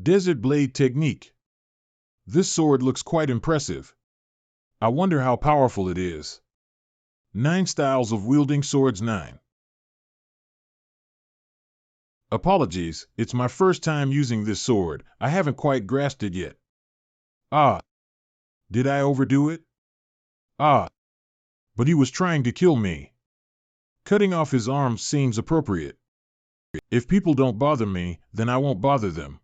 Desert Blade Technique. This sword looks quite impressive. I wonder how powerful it is. 9 styles of wielding swords 9. Apologies, it's my first time using this sword. I haven't quite grasped it yet. Ah. Did I overdo it? Ah. But he was trying to kill me. Cutting off his arms seems appropriate. If people don't bother me, then I won't bother them.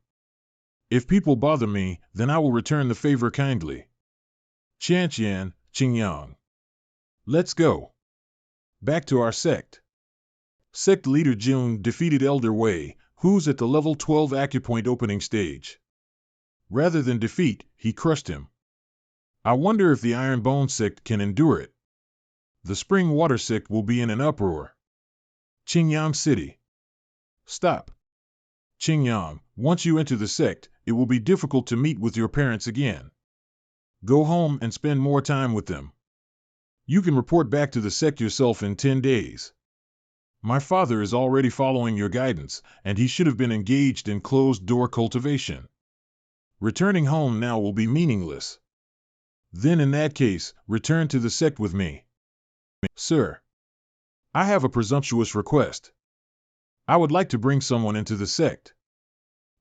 If people bother me, then I will return the favor kindly. Qianqian, Qingyang. Let's go. Back to our sect. Sect leader Jun defeated Elder Wei, who's at the level 12 acupoint opening stage. Rather than defeat, he crushed him. I wonder if the Iron Bone sect can endure it. The Spring Water sect will be in an uproar. Qingyang City. Stop. Qingyang, once you enter the sect, it will be difficult to meet with your parents again. Go home and spend more time with them. You can report back to the sect yourself in 10 days. My father is already following your guidance, and he should have been engaged in closed-door cultivation. Returning home now will be meaningless. Then in that case, return to the sect with me. Sir, I have a presumptuous request. I would like to bring someone into the sect.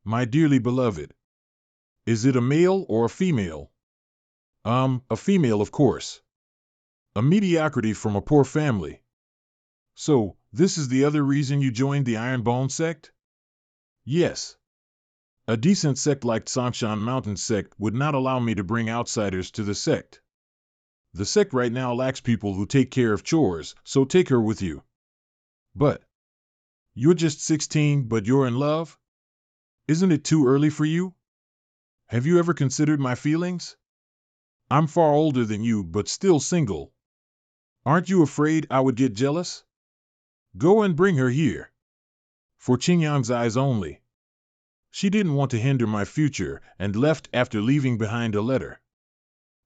My dearly beloved. Is it a male or a female? A female, of course. A mediocrity from a poor family. So, this is the other reason you joined the Iron Bone sect? Yes. A decent sect like Sangshan Mountain sect would not allow me to bring outsiders to the sect. The sect right now lacks people who take care of chores, so take her with you. But you're just 16, but you're in love? Isn't it too early for you? Have you ever considered my feelings? I'm far older than you, but still single. Aren't you afraid I would get jealous? Go and bring her here. For Qingyang's eyes only. She didn't want to hinder my future, and left after leaving behind a letter.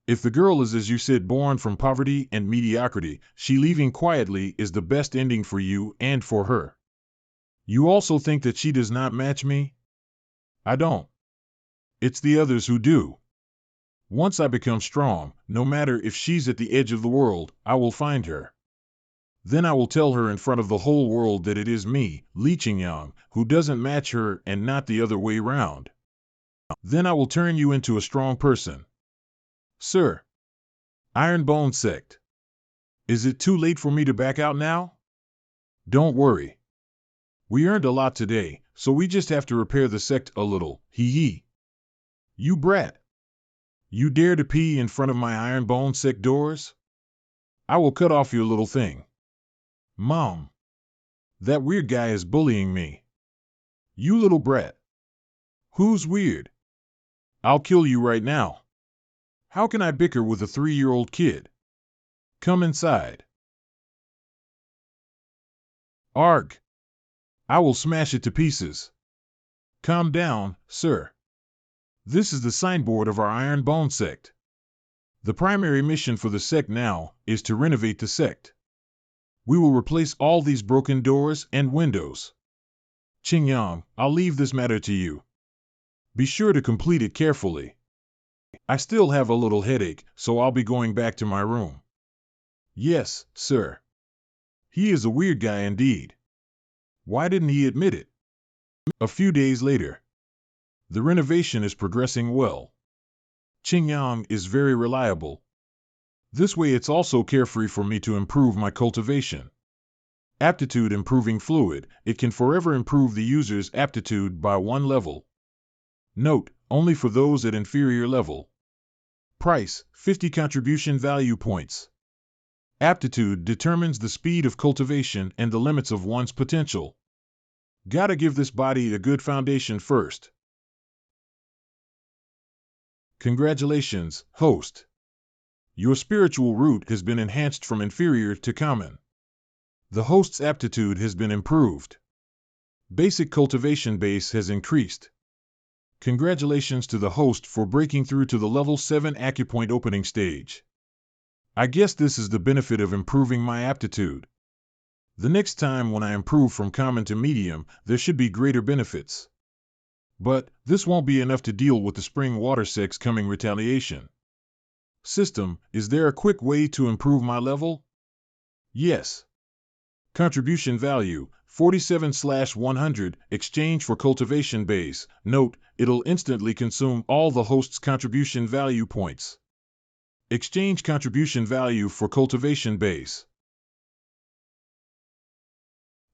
If the girl is, as you said, born from poverty and mediocrity, she leaving quietly is the best ending for you and for her. You also think that she does not match me? I don't. It's the others who do. Once I become strong, no matter if she's at the edge of the world, I will find her. Then I will tell her in front of the whole world that it is me, Li Qingyang, who doesn't match her and not the other way round. Then I will turn you into a strong person. Sir. Iron Bone sect. Is it too late for me to back out now? Don't worry. We earned a lot today, so we just have to repair the sect a little, hee hee. You brat. You dare to pee in front of my Iron Bone sect doors? I will cut off your little thing. Mom. That weird guy is bullying me. You little brat. Who's weird? I'll kill you right now. How can I bicker with a 3-year-old kid? Come inside. Arg. I will smash it to pieces. Calm down, sir. This is the signboard of our Iron Bone sect. The primary mission for the sect now is to renovate the sect. We will replace all these broken doors and windows. Qingyang, I'll leave this matter to you. Be sure to complete it carefully. I still have a little headache, so I'll be going back to my room. Yes, sir. He is a weird guy indeed. Why didn't he admit it? A few days later. The renovation is progressing well. Qingyang is very reliable. This way it's also carefree for me to improve my cultivation. Aptitude improving fluid, it can forever improve the user's aptitude by 1 level. Note, only for those at inferior level. Price, 50 contribution value points. Aptitude determines the speed of cultivation and the limits of one's potential. Gotta give this body a good foundation first. Congratulations, host. Your spiritual root has been enhanced from inferior to common. The host's aptitude has been improved. Basic cultivation base has increased. Congratulations to the host for breaking through to the level 7 acupoint opening stage. I guess this is the benefit of improving my aptitude. The next time when I improve from common to medium, there should be greater benefits. But this won't be enough to deal with the spring water sect's coming retaliation. System, is there a quick way to improve my level? Yes. Contribution value, 47/100, exchange for cultivation base. Note, it'll instantly consume all the host's contribution value points. Exchange contribution value for cultivation base.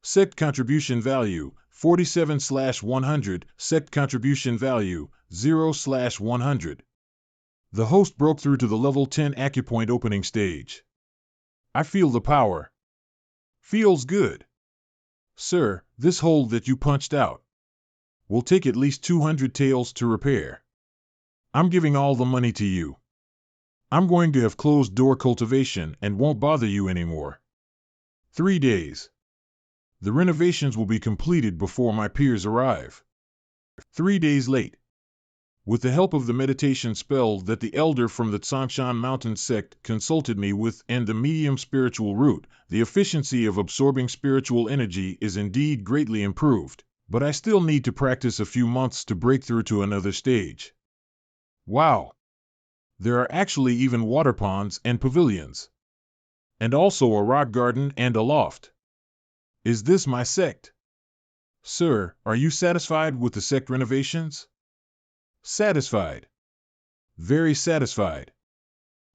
Sect contribution value, 47/100, sect contribution value, 0/100. The host broke through to the level 10 acupoint opening stage. I feel the power. Feels good. Sir, this hole that you punched out will take at least 200 taels to repair. I'm giving all the money to you. I'm going to have closed door cultivation and won't bother you anymore. 3 days. The renovations will be completed before my peers arrive. 3 days late. With the help of the meditation spell that the elder from the Tsangshan Mountain sect consulted me with and the medium spiritual root, the efficiency of absorbing spiritual energy is indeed greatly improved, but I still need to practice a few months to break through to another stage. Wow! There are actually even water ponds and pavilions. And also a rock garden and a loft. Is this my sect? Sir, are you satisfied with the sect renovations? Satisfied. Very satisfied.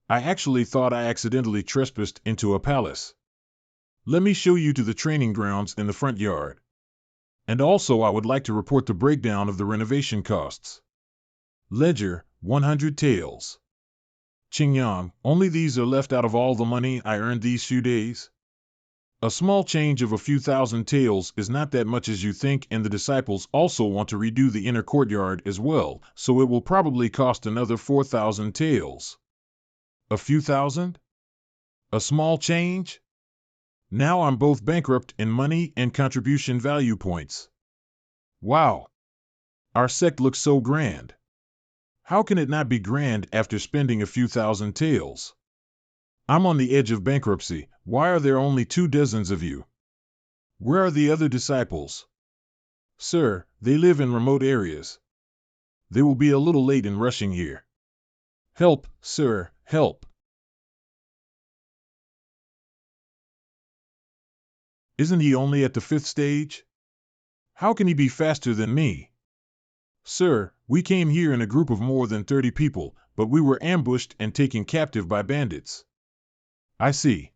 I actually thought I accidentally trespassed into a palace. Let me show you to the training grounds in the front yard. And also I would like to report the breakdown of the renovation costs. Ledger, 100 taels. Qingyang, only these are left out of all the money I earned these few days? A small change of a few thousand taels is not that much as you think, and the disciples also want to redo the inner courtyard as well, so it will probably cost another 4,000 taels. A few thousand? A small change? Now I'm both bankrupt in money and contribution value points. Wow! Our sect looks so grand. How can it not be grand after spending a few thousand taels? I'm on the edge of bankruptcy. Why are there only 2 dozens of you? Where are the other disciples? Sir, they live in remote areas. They will be a little late in rushing here. Help, sir, help. Isn't he only at the 5th stage? How can he be faster than me? Sir, we came here in a group of more than 30 people, but we were ambushed and taken captive by bandits. I see.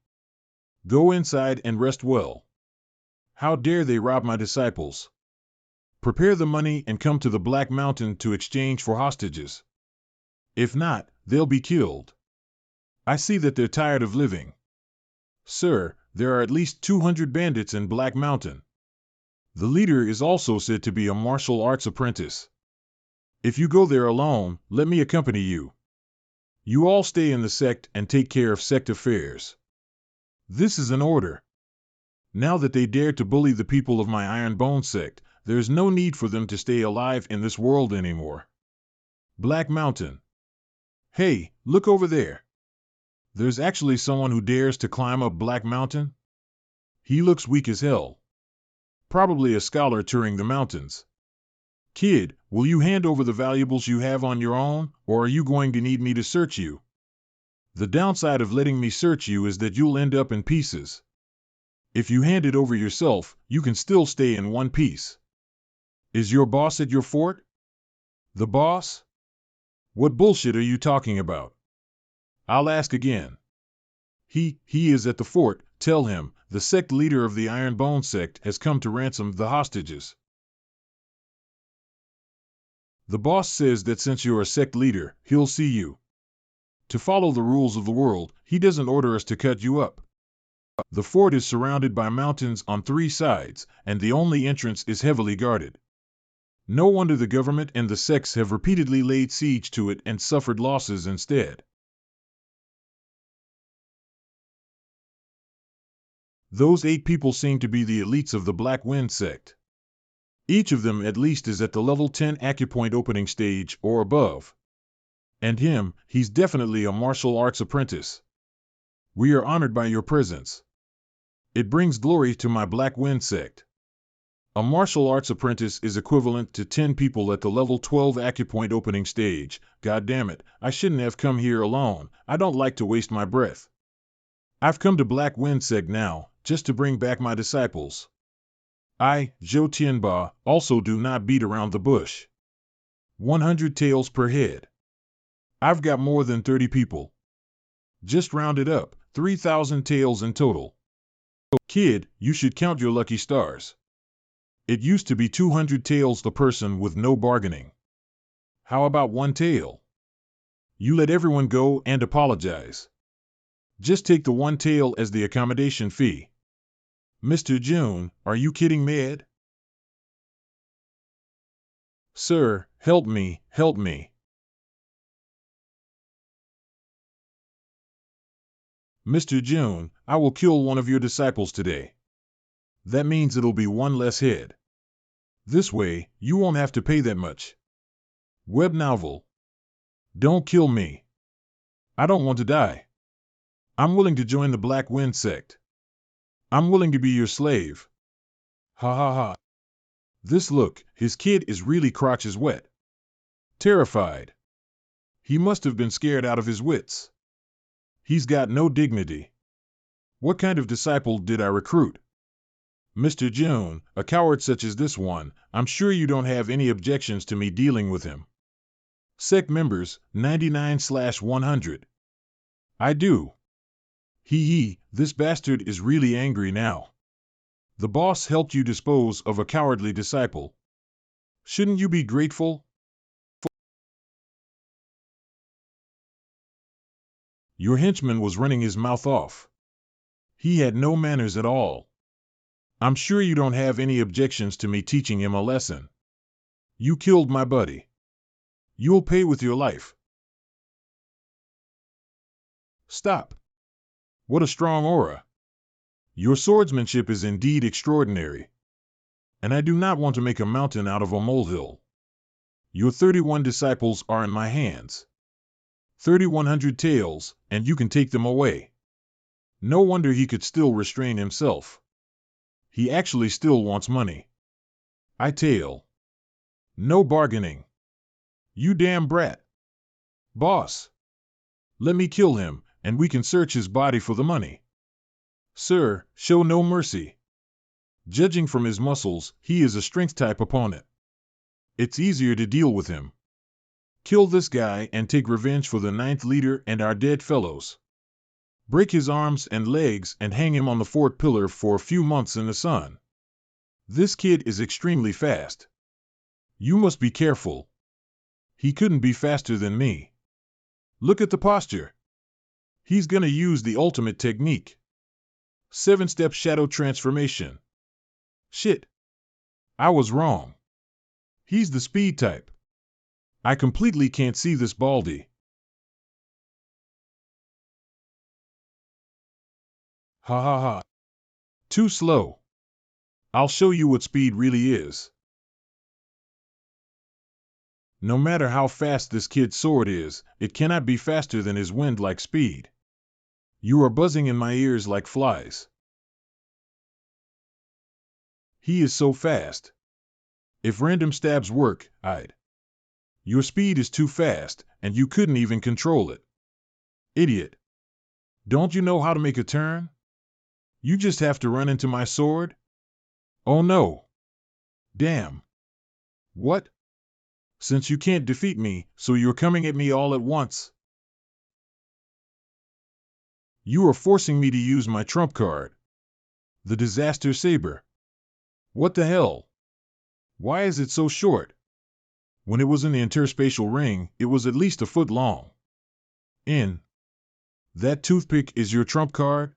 Go inside and rest well. How dare they rob my disciples? Prepare the money and come to the Black Mountain to exchange for hostages. If not, they'll be killed. I see that they're tired of living. Sir, there are at least 200 bandits in Black Mountain. The leader is also said to be a martial arts apprentice. If you go there alone, let me accompany you. You all stay in the sect and take care of sect affairs. This is an order. Now that they dare to bully the people of my Iron Bone sect, there is no need for them to stay alive in this world anymore. Black Mountain. Hey, look over there. There's actually someone who dares to climb up Black Mountain? He looks weak as hell. Probably a scholar touring the mountains. Kid, will you hand over the valuables you have on your own, or are you going to need me to search you? The downside of letting me search you is that you'll end up in pieces. If you hand it over yourself, you can still stay in one piece. Is your boss at your fort? The boss? What bullshit are you talking about? I'll ask again. He is at the fort. Tell him, the sect leader of the Iron Bone sect has come to ransom the hostages. The boss says that since you're a sect leader, he'll see you. To follow the rules of the world, he doesn't order us to cut you up. The fort is surrounded by mountains on 3 sides, and the only entrance is heavily guarded. No wonder the government and the sects have repeatedly laid siege to it and suffered losses instead. Those 8 people seem to be the elites of the Black Wind sect. Each of them at least is at the level 10 acupoint opening stage or above. And he's definitely a martial arts apprentice. We are honored by your presence. It brings glory to my Black Wind sect. A martial arts apprentice is equivalent to 10 people at the level 12 acupoint opening stage. God damn it, I shouldn't have come here alone. I don't like to waste my breath. I've come to Black Wind sect now, just to bring back my disciples. I, Zhou Tianba, also do not beat around the bush. 100 taels per head. I've got more than 30 people. Just round it up, 3,000 taels in total. Kid, you should count your lucky stars. It used to be 200 taels a person with no bargaining. How about 1 tael? You let everyone go and apologize. Just take the 1 tael as the accommodation fee. Mr. June, are you kidding mad? Sir, help me, help me. Mr. June, I will kill one of your disciples today. That means it'll be 1 less head. This way, you won't have to pay that much. Web novel. Don't kill me. I don't want to die. I'm willing to join the Black Wind sect. I'm willing to be your slave. Ha ha ha. This look, his kid is really crotches wet. Terrified. He must have been scared out of his wits. He's got no dignity. What kind of disciple did I recruit? Mr. June, a coward such as this one, I'm sure you don't have any objections to me dealing with him. Sect members, 99/100. I do. This bastard is really angry now. The boss helped you dispose of a cowardly disciple. Shouldn't you be grateful? Your henchman was running his mouth off. He had no manners at all. I'm sure you don't have any objections to me teaching him a lesson. You killed my buddy. You'll pay with your life. Stop. What a strong aura. Your swordsmanship is indeed extraordinary. And I do not want to make a mountain out of a molehill. Your 31 disciples are in my hands. 3,100 taels, and you can take them away. No wonder he could still restrain himself. He actually still wants money. I tael. No bargaining. You damn brat. Boss. Let me kill him, and we can search his body for the money. Sir, show no mercy. Judging from his muscles, he is a strength-type opponent. It's easier to deal with him. Kill this guy and take revenge for the 9th leader and our dead fellows. Break his arms and legs and hang him on the fort pillar for a few months in the sun. This kid is extremely fast. You must be careful. He couldn't be faster than me. Look at the posture. He's gonna use the ultimate technique. 7-step shadow transformation. Shit. I was wrong. He's the speed type. I completely can't see this baldy. Ha ha ha. Too slow. I'll show you what speed really is. No matter how fast this kid's sword is, it cannot be faster than his wind-like speed. You are buzzing in my ears like flies. He is so fast. If random stabs work, I'd. Your speed is too fast, and you couldn't even control it. Idiot. Don't you know how to make a turn? You just have to run into my sword? Oh no. Damn. What? Since you can't defeat me, so you're coming at me all at once? You are forcing me to use my trump card. The Disaster Saber. What the hell? Why is it so short? When it was in the interspatial ring, it was at least a foot long. That toothpick is your trump card?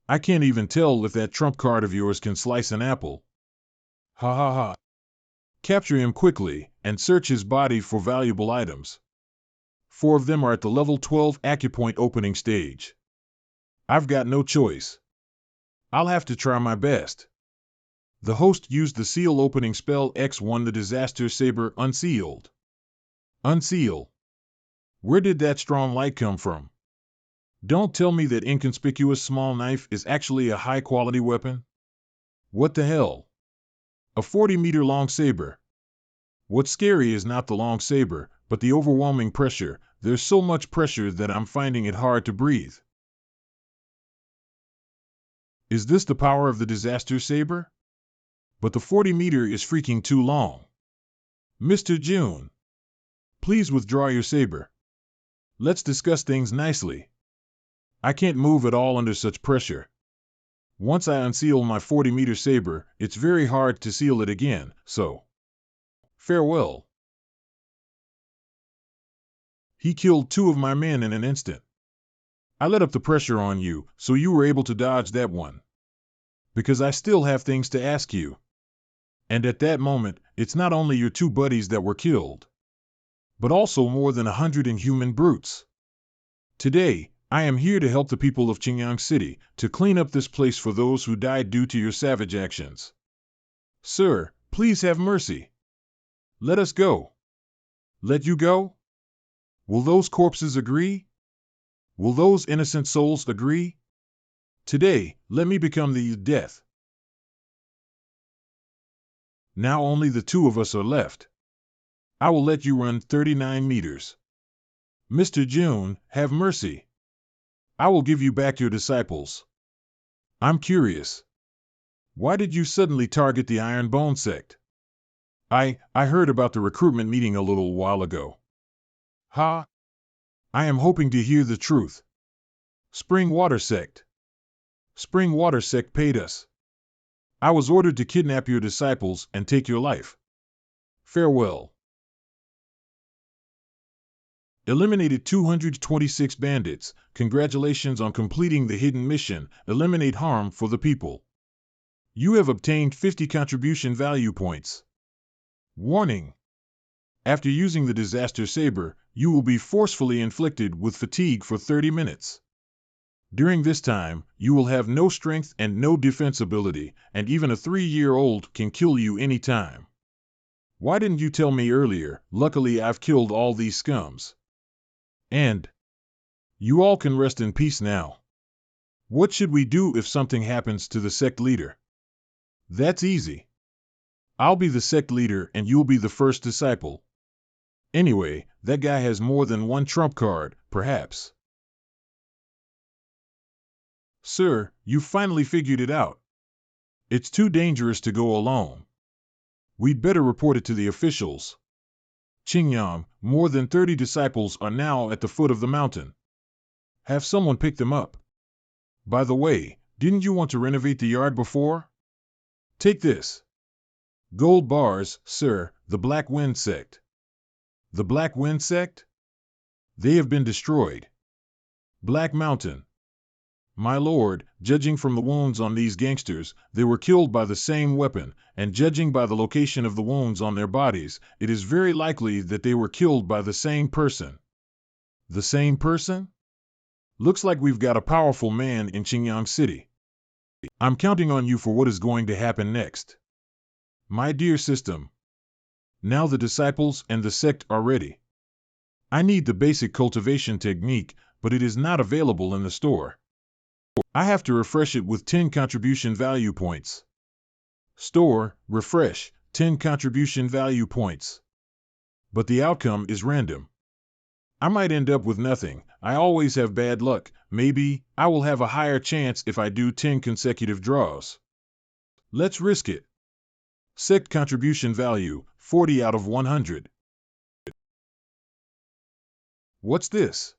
I can't even tell if that trump card of yours can slice an apple. Ha ha ha. Capture him quickly, and search his body for valuable items. 4 of them are at the level 12 acupoint opening stage. I've got no choice. I'll have to try my best. The host used the seal opening spell X1. The Disaster Saber unsealed. Unseal. Where did that strong light come from? Don't tell me that inconspicuous small knife is actually a high-quality weapon. What the hell? A 40-meter long saber. What's scary is not the long saber, but the overwhelming pressure. There's so much pressure that I'm finding it hard to breathe. Is this the power of the Disaster Saber? But the 40-meter is freaking too long. Mr. June, please withdraw your saber. Let's discuss things nicely. I can't move at all under such pressure. Once I unseal my 40-meter saber, it's very hard to seal it again, so farewell. He killed 2 of my men in an instant. I let up the pressure on you, so you were able to dodge that one. Because I still have things to ask you. And at that moment, it's not only your 2 buddies that were killed, but also more than 100 inhuman brutes. Today, I am here to help the people of Qingyang City, to clean up this place for those who died due to your savage actions. Sir, please have mercy. Let us go. Let you go? Will those corpses agree? Will those innocent souls agree? Today, let me become the death. Now only the 2 of us are left. I will let you run 39 meters. Mr. June, have mercy. I will give you back your disciples. I'm curious. Why did you suddenly target the Iron Bone Sect? I heard about the recruitment meeting a little while ago. Ha! I am hoping to hear the truth. Spring Water Sect. Spring Water Sect paid us. I was ordered to kidnap your disciples and take your life. Farewell. Eliminated 226 bandits. Congratulations on completing the hidden mission. Eliminate harm for the people. You have obtained 50 contribution value points. Warning. After using the Disaster Saber, you will be forcefully inflicted with fatigue for 30 minutes. During this time, you will have no strength and no defense ability, and even a 3-year-old can kill you anytime. Why didn't you tell me earlier? Luckily, I've killed all these scums. And you all can rest in peace now. What should we do if something happens to the sect leader? That's easy. I'll be the sect leader and you'll be the first disciple. Anyway, that guy has more than one trump card, perhaps. Sir, you finally figured it out. It's too dangerous to go alone. We'd better report it to the officials. Qingyang, more than 30 disciples are now at the foot of the mountain. Have someone pick them up. By the way, didn't you want to renovate the yard before? Take this. Gold bars, sir, the Black Wind Sect. The Black Wind Sect? They have been destroyed. Black Mountain. My lord, judging from the wounds on these gangsters, they were killed by the same weapon, and judging by the location of the wounds on their bodies, it is very likely that they were killed by the same person. The same person? Looks like we've got a powerful man in Qingyang City. I'm counting on you for what is going to happen next. My dear system. Now the disciples and the sect are ready. I need the basic cultivation technique, but it is not available in the store. I have to refresh it with 10 contribution value points. Store, refresh, 10 contribution value points. But the outcome is random. I might end up with nothing. I always have bad luck. Maybe I will have a higher chance if I do 10 consecutive draws. Let's risk it. Sect contribution value, 40 out of 100. What's this?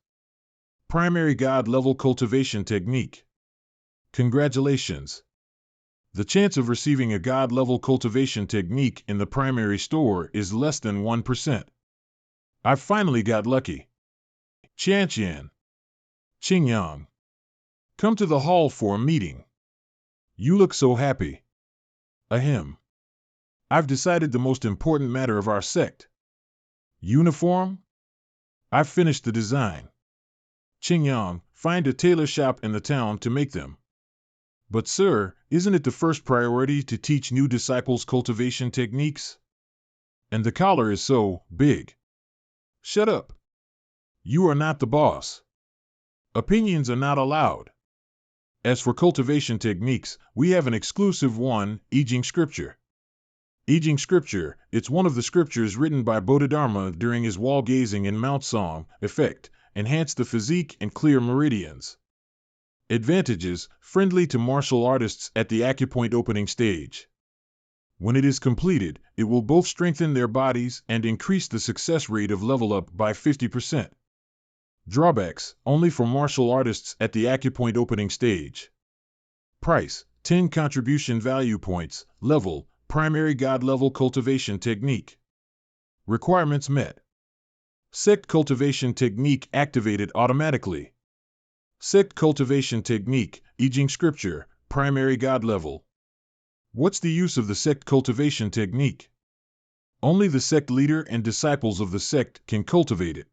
Primary God level cultivation technique. Congratulations. The chance of receiving a God level cultivation technique in the primary store is less than 1%. I finally got lucky. Qian, Qingyang. Come to the hall for a meeting. You look so happy. Ahem. I've decided the most important matter of our sect. Uniform? I've finished the design. Qingyang, find a tailor shop in the town to make them. But sir, isn't it the first priority to teach new disciples cultivation techniques? And the collar is so big. Shut up. You are not the boss. Opinions are not allowed. As for cultivation techniques, we have an exclusive one, I Ching scripture. I Ching scripture, it's one of the scriptures written by Bodhidharma during his wall gazing in Mount Song, effect, enhance the physique and clear meridians. Advantages, friendly to martial artists at the acupoint opening stage. When it is completed, it will both strengthen their bodies and increase the success rate of level up by 50%. Drawbacks, only for martial artists at the acupoint opening stage. Price, 10 contribution value points, level, primary God level cultivation technique. Requirements met. Sect cultivation technique activated automatically. Sect cultivation technique, I Ching scripture, primary God level. What's the use of the sect cultivation technique? Only the sect leader and disciples of the sect can cultivate it.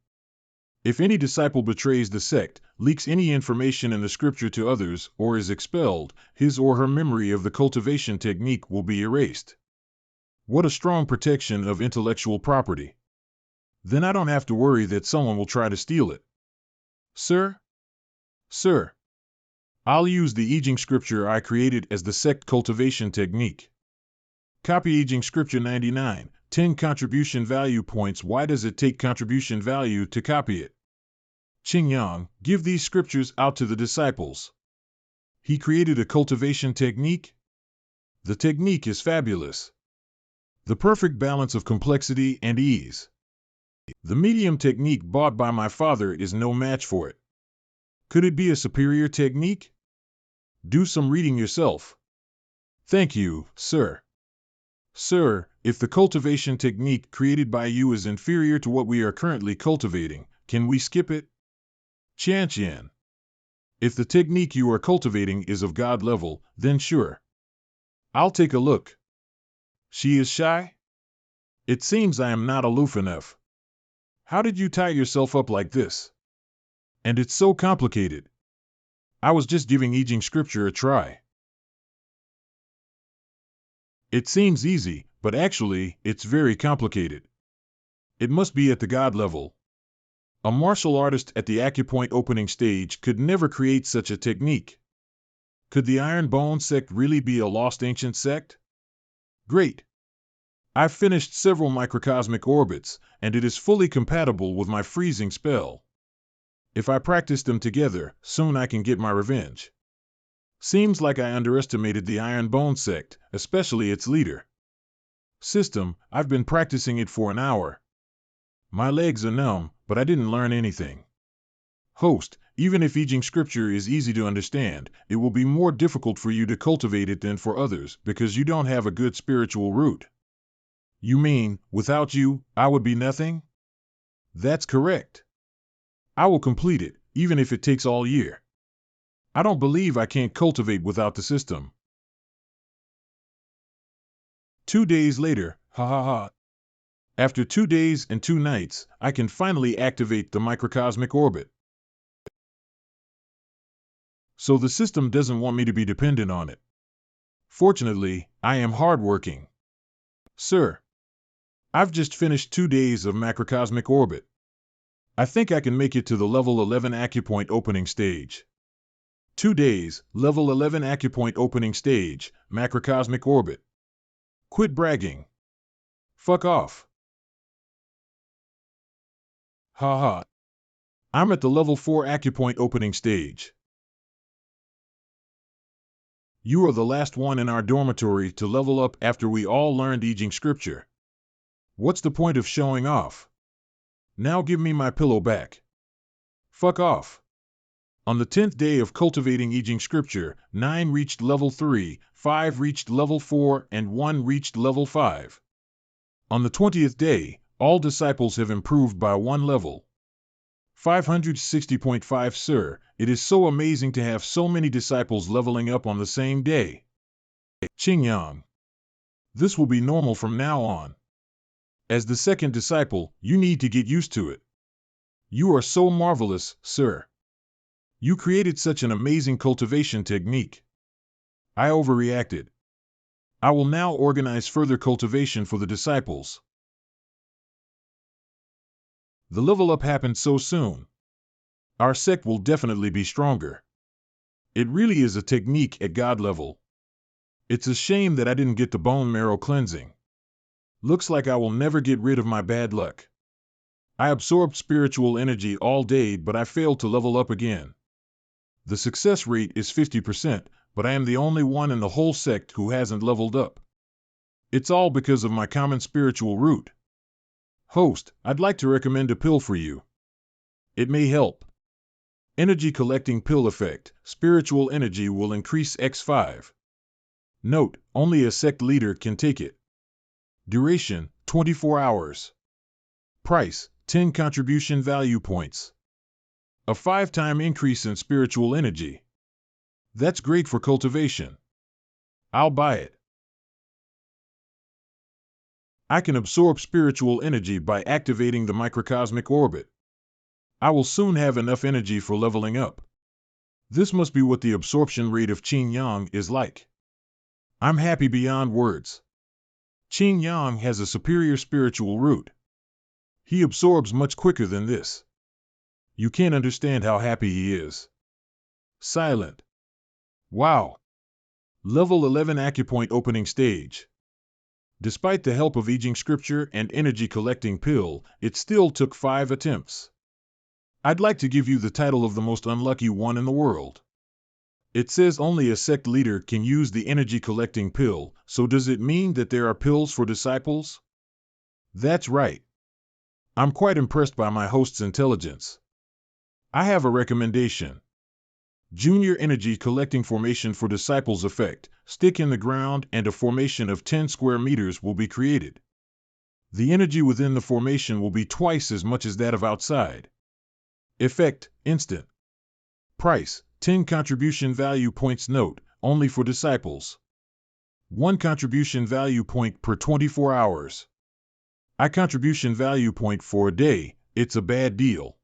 If any disciple betrays the sect, leaks any information in the scripture to others, or is expelled, his or her memory of the cultivation technique will be erased. What a strong protection of intellectual property. Then I don't have to worry that someone will try to steal it. Sir? Sir. I'll use the I Ching scripture I created as the sect cultivation technique. Copy I Ching scripture 99, 10 contribution value points. Why does it take contribution value to copy it? Qingyang, give these scriptures out to the disciples. He created a cultivation technique? The technique is fabulous. The perfect balance of complexity and ease. The medium technique bought by my father is no match for it. Could it be a superior technique? Do some reading yourself. Thank you, sir. Sir, if the cultivation technique created by you is inferior to what we are currently cultivating, can we skip it? Qian. If the technique you are cultivating is of God level, then sure. I'll take a look. She is shy? It seems I am not aloof enough. How did you tie yourself up like this? And it's so complicated. I was just giving I Ching scripture a try. It seems easy, but actually, it's very complicated. It must be at the God level. A martial artist at the acupoint opening stage could never create such a technique. Could the Iron Bone sect really be a lost ancient sect? Great. I've finished several microcosmic orbits, and it is fully compatible with my freezing spell. If I practice them together, soon I can get my revenge. Seems like I underestimated the Iron Bone sect, especially its leader. System, I've been practicing it for an hour. My legs are numb, but I didn't learn anything. Host, even if I Ching scripture is easy to understand, it will be more difficult for you to cultivate it than for others because you don't have a good spiritual root. You mean, without you, I would be nothing? That's correct. I will complete it, even if it takes all year. I don't believe I can't cultivate without the system. 2 days later, ha ha ha. After 2 days and 2 nights, I can finally activate the microcosmic orbit. So the system doesn't want me to be dependent on it. Fortunately, I am hardworking. Sir, I've just finished 2 days of macrocosmic orbit. I think I can make it to the level 11 acupoint opening stage. 2 days, level 11 acupoint opening stage, macrocosmic orbit. Quit bragging. Fuck off. Ha ha. I'm at the level 4 acupoint opening stage. You are the last one in our dormitory to level up after we all learned I Ching scripture. What's the point of showing off? Now give me my pillow back. Fuck off. On the 10th day of cultivating I Ching scripture, 9 reached level 3, 5 reached level 4, and 1 reached level 5. On the 20th day, all disciples have improved by 1 level. 560.5 Sir, it is so amazing to have so many disciples leveling up on the same day. Qing Yang. This will be normal from now on. As the second disciple, you need to get used to it. You are so marvelous, sir. You created such an amazing cultivation technique. I overreacted. I will now organize further cultivation for the disciples. The level up happened so soon. Our sect will definitely be stronger. It really is a technique at God level. It's a shame that I didn't get the bone marrow cleansing. Looks like I will never get rid of my bad luck. I absorbed spiritual energy all day, but I failed to level up again. The success rate is 50%, but I am the only one in the whole sect who hasn't leveled up. It's all because of my common spiritual root. Host, I'd like to recommend a pill for you. It may help. Energy collecting pill effect. Spiritual energy will increase x5. Note, only a sect leader can take it. Duration, 24 hours. Price, 10 contribution value points. A 5-time increase in spiritual energy. That's great for cultivation. I'll buy it. I can absorb spiritual energy by activating the microcosmic orbit. I will soon have enough energy for leveling up. This must be what the absorption rate of Qing Yang is like. I'm happy beyond words. Qing Yang has a superior spiritual root. He absorbs much quicker than this. You can't understand how happy he is. Silent. Wow. Level 11 Acupoint opening stage. Despite the help of I Ching scripture and energy collecting pill, it still took 5 attempts. I'd like to give you the title of the most unlucky one in the world. It says only a sect leader can use the energy collecting pill, so does it mean that there are pills for disciples? That's right. I'm quite impressed by my host's intelligence. I have a recommendation. Junior energy collecting formation for disciples effect, stick in the ground and a formation of 10 square meters will be created. The energy within the formation will be twice as much as that of outside. Effect, instant. Price, 10 contribution value points. Note, only for disciples. 1 contribution value point per 24 hours. I contribution value point for a day, it's a bad deal.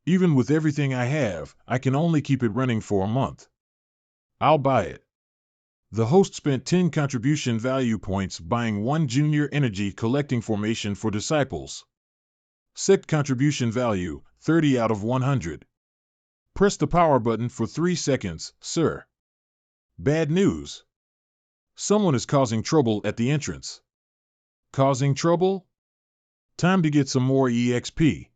Even with everything I have, I can only keep it running for a month. I'll buy it. The host spent 10 contribution value points buying 1 junior energy collecting formation for disciples. Sect contribution value, 30 out of 100. Press the power button for 3 seconds, sir. Bad news. Someone is causing trouble at the entrance. Causing trouble? Time to get some more EXP.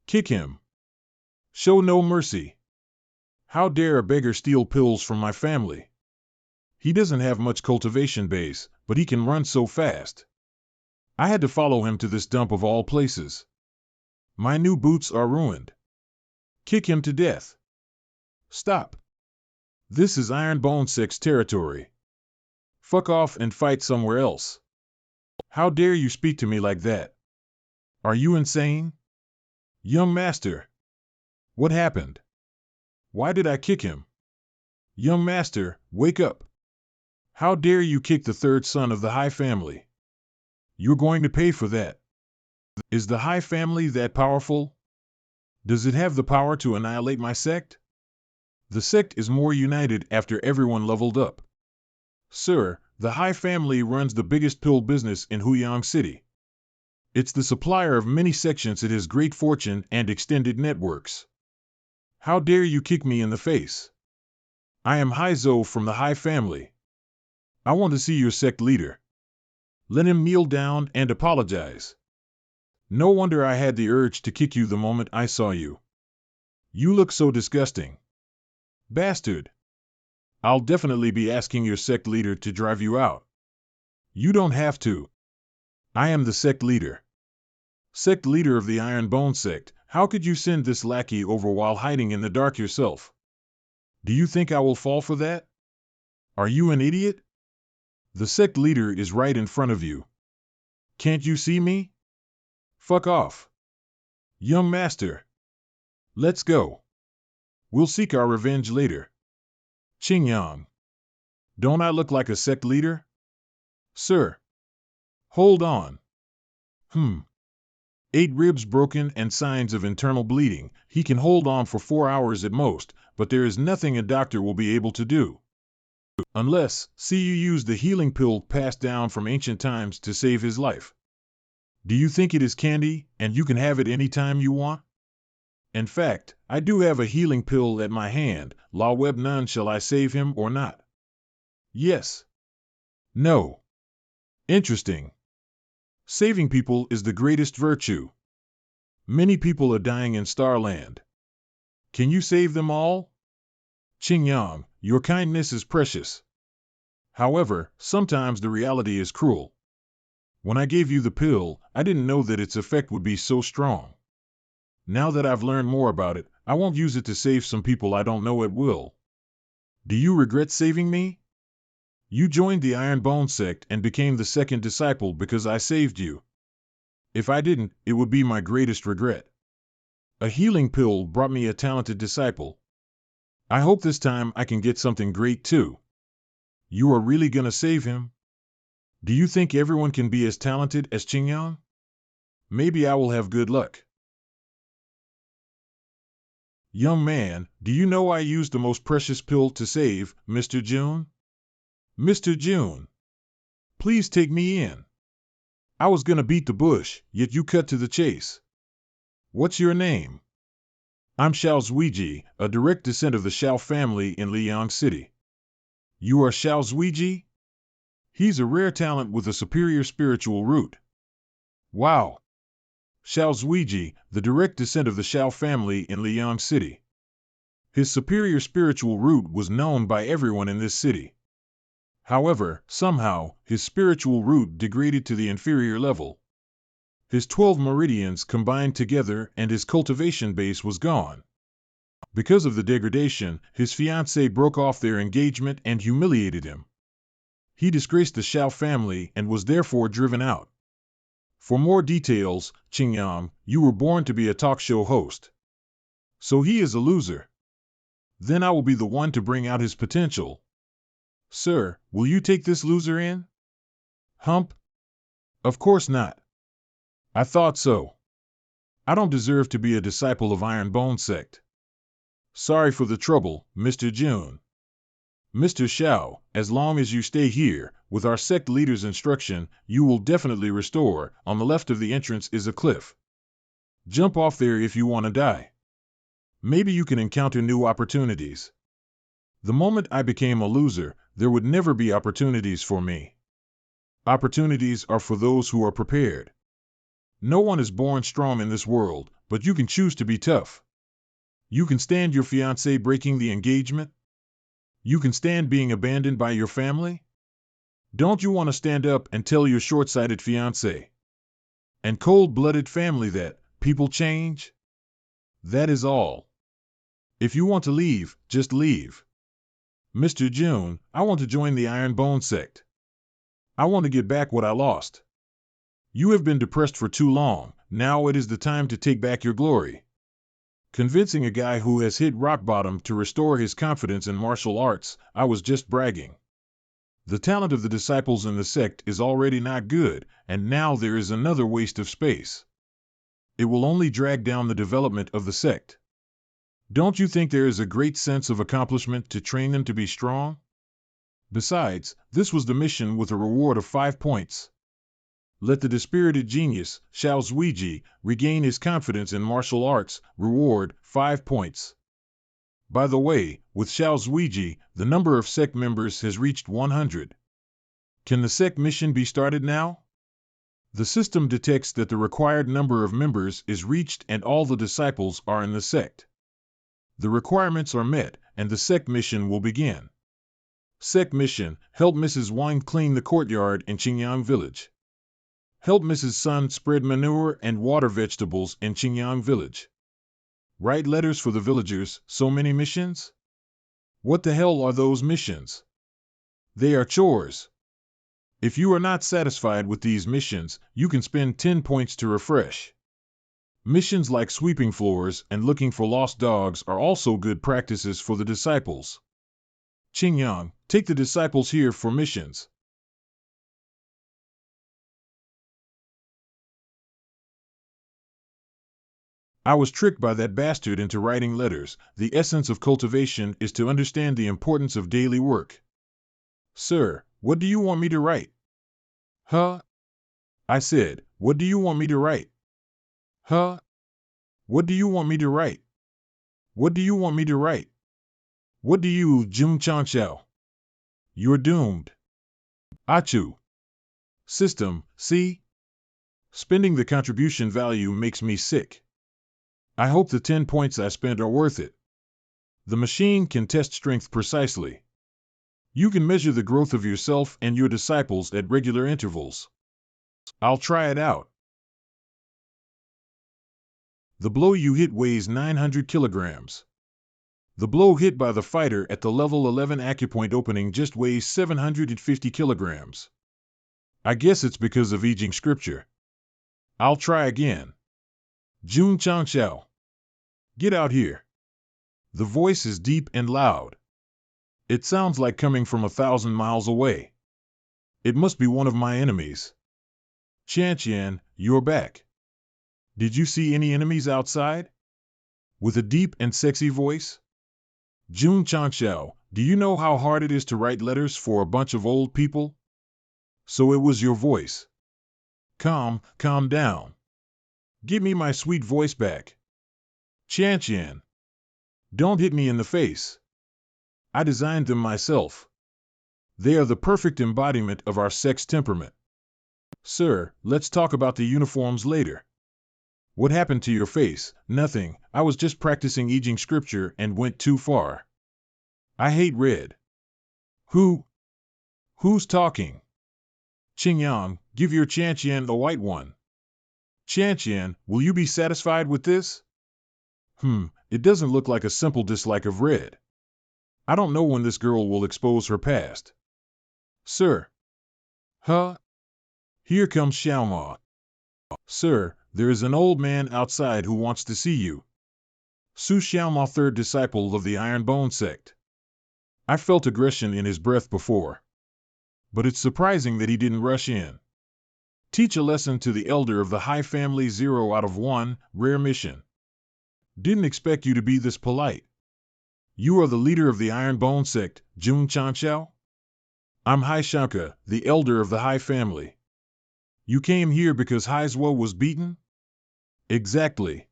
Kick him. Show no mercy. How dare a beggar steal pills from my family? He doesn't have much cultivation base, but he can run so fast. I had to follow him to this dump of all places. My new boots are ruined. Kick him to death. Stop. This is Iron Bone Sect's territory. Fuck off and fight somewhere else. How dare you speak to me like that? Are you insane? Young master. What happened? Why did I kick him? Young master, wake up. How dare you kick the third son of the High family? You're going to pay for that. Is the High family that powerful? Does it have the power to annihilate my sect? The sect is more united after everyone leveled up. Sir, the High family runs the biggest pill business in Huyang City. It's the supplier of many sections. It has great fortune and extended networks. How dare you kick me in the face? I am Haizo from the High family. I want to see your sect leader. Let him kneel down and apologize. No wonder I had the urge to kick you the moment I saw you. You look so disgusting. Bastard. I'll definitely be asking your sect leader to drive you out. You don't have to. I am the sect leader. Sect leader of the Iron Bone sect, how could you send this lackey over while hiding in the dark yourself? Do you think I will fall for that? Are you an idiot? The sect leader is right in front of you. Can't you see me? Fuck off. Young master. Let's go. We'll seek our revenge later. Qingyang. Don't I look like a sect leader? Sir. Hold on. 8 ribs broken and signs of internal bleeding. He can hold on for 4 hours at most, but there is nothing a doctor will be able to do. Unless, see you use the healing pill passed down from ancient times to save his life. Do you think it is candy, and you can have it any time you want? In fact, I do have a healing pill at my hand. La web none, shall I save him or not? Yes. No. Interesting. Saving people is the greatest virtue. Many people are dying in Starland. Can you save them all? Qingyang, your kindness is precious. However, sometimes the reality is cruel. When I gave you the pill, I didn't know that its effect would be so strong. Now that I've learned more about it, I won't use it to save some people I don't know at will. Do you regret saving me? You joined the Iron Bone sect and became the second disciple because I saved you. If I didn't, it would be my greatest regret. A healing pill brought me a talented disciple. I hope this time I can get something great too. You are really gonna save him? Do you think everyone can be as talented as Qingyang? Maybe I will have good luck. Young man, do you know I used the most precious pill to save Mr. June? Mr. June, please take me in. I was gonna beat the bush, yet you cut to the chase. What's your name? I'm Xiao Zuiji, a direct descent of the Xiao family in Liang City. You are Xiao Zuiji? He's a rare talent with a superior spiritual root. Wow. Xiao Zuiji, the direct descent of the Xiao family in Liang City. His superior spiritual root was known by everyone in this city. However, somehow, his spiritual root degraded to the inferior level. His 12 meridians combined together and his cultivation base was gone. Because of the degradation, his fiancée broke off their engagement and humiliated him. He disgraced the Xiao family and was therefore driven out. For more details, Qingyang, you were born to be a talk show host. So he is a loser. Then I will be the one to bring out his potential. Sir, will you take this loser in? Hump? Of course not. I thought so. I don't deserve to be a disciple of Iron Bone sect. Sorry for the trouble, Mr. June. Mr. Xiao, as long as you stay here, with our sect leader's instruction, you will definitely restore. On the left of the entrance is a cliff. Jump off there if you want to die. Maybe you can encounter new opportunities. The moment I became a loser, there would never be opportunities for me. Opportunities are for those who are prepared. No one is born strong in this world, but you can choose to be tough. You can stand your fiancé breaking the engagement? You can stand being abandoned by your family? Don't you want to stand up and tell your short-sighted fiancé and cold-blooded family that people change? That is all. If you want to leave, just leave. Mr. June, I want to join the Iron Bone sect. I want to get back what I lost. You have been depressed for too long, now it is the time to take back your glory. Convincing a guy who has hit rock bottom to restore his confidence in martial arts, I was just bragging. The talent of the disciples in the sect is already not good, and now there is another waste of space. It will only drag down the development of the sect. Don't you think there is a great sense of accomplishment to train them to be strong? Besides, this was the mission with a reward of 5 points. Let the dispirited genius, Xiao Zuiji, regain his confidence in martial arts, reward, 5 points. By the way, with Xiao Zuiji, the number of sect members has reached 100. Can the sect mission be started now? The system detects that the required number of members is reached and all the disciples are in the sect. The requirements are met, and the Sect mission will begin. Sect mission: help Mrs. Wang clean the courtyard in Qingyang Village. Help Mrs. Sun spread manure and water vegetables in Qingyang Village. Write letters for the villagers. So many missions? What the hell are those missions? They are chores. If you are not satisfied with these missions, you can spend 10 points to refresh. Missions like sweeping floors and looking for lost dogs are also good practices for the disciples. Qingyang, take the disciples here for missions. I was tricked by that bastard into writing letters. The essence of cultivation is to understand the importance of daily work. Sir, what do you want me to write? Huh? I said, what do you want me to write? Huh? What do you want me to write? What do you want me to write? What do you, Jung Chanxiao? You're doomed. Achu. System, see? Spending the contribution value makes me sick. I hope the 10 points I spent are worth it. The machine can test strength precisely. You can measure the growth of yourself and your disciples at regular intervals. I'll try it out. The blow you hit weighs 900 kilograms. The blow hit by the fighter at the level 11 acupoint opening just weighs 750 kilograms. I guess it's because of I Ching scripture. I'll try again. Jun Changxiao. Get out here. The voice is deep and loud. It sounds like coming from 1,000 miles away. It must be one of my enemies. Qian, you're back. Did you see any enemies outside? With a deep and sexy voice? Jun Changxiao, do you know how hard it is to write letters for a bunch of old people? So it was your voice. Calm down. Give me my sweet voice back. Qian. Don't hit me in the face. I designed them myself. They are the perfect embodiment of our Sect's temperament. Sir, let's talk about the uniforms later. What happened to your face? Nothing. I was just practicing I Ching scripture and went too far. I hate red. Who's talking? Qingyang, give your Qian the white one. Qian, will you be satisfied with this? It doesn't look like a simple dislike of red. I don't know when this girl will expose her past. Sir. Huh? Here comes Xiaoma. Sir, there is an old man outside who wants to see you. Su Xiaoma, third disciple of the Iron Bone Sect. I felt aggression in his breath before. But it's surprising that he didn't rush in. Teach a lesson to the elder of the High Family. 0 out of 1, rare mission. Didn't expect you to be this polite. You are the leader of the Iron Bone Sect, Jun Chanxiao? I'm Hai Shanka, the elder of the High Family. You came here because Haizhuo was beaten? Exactly.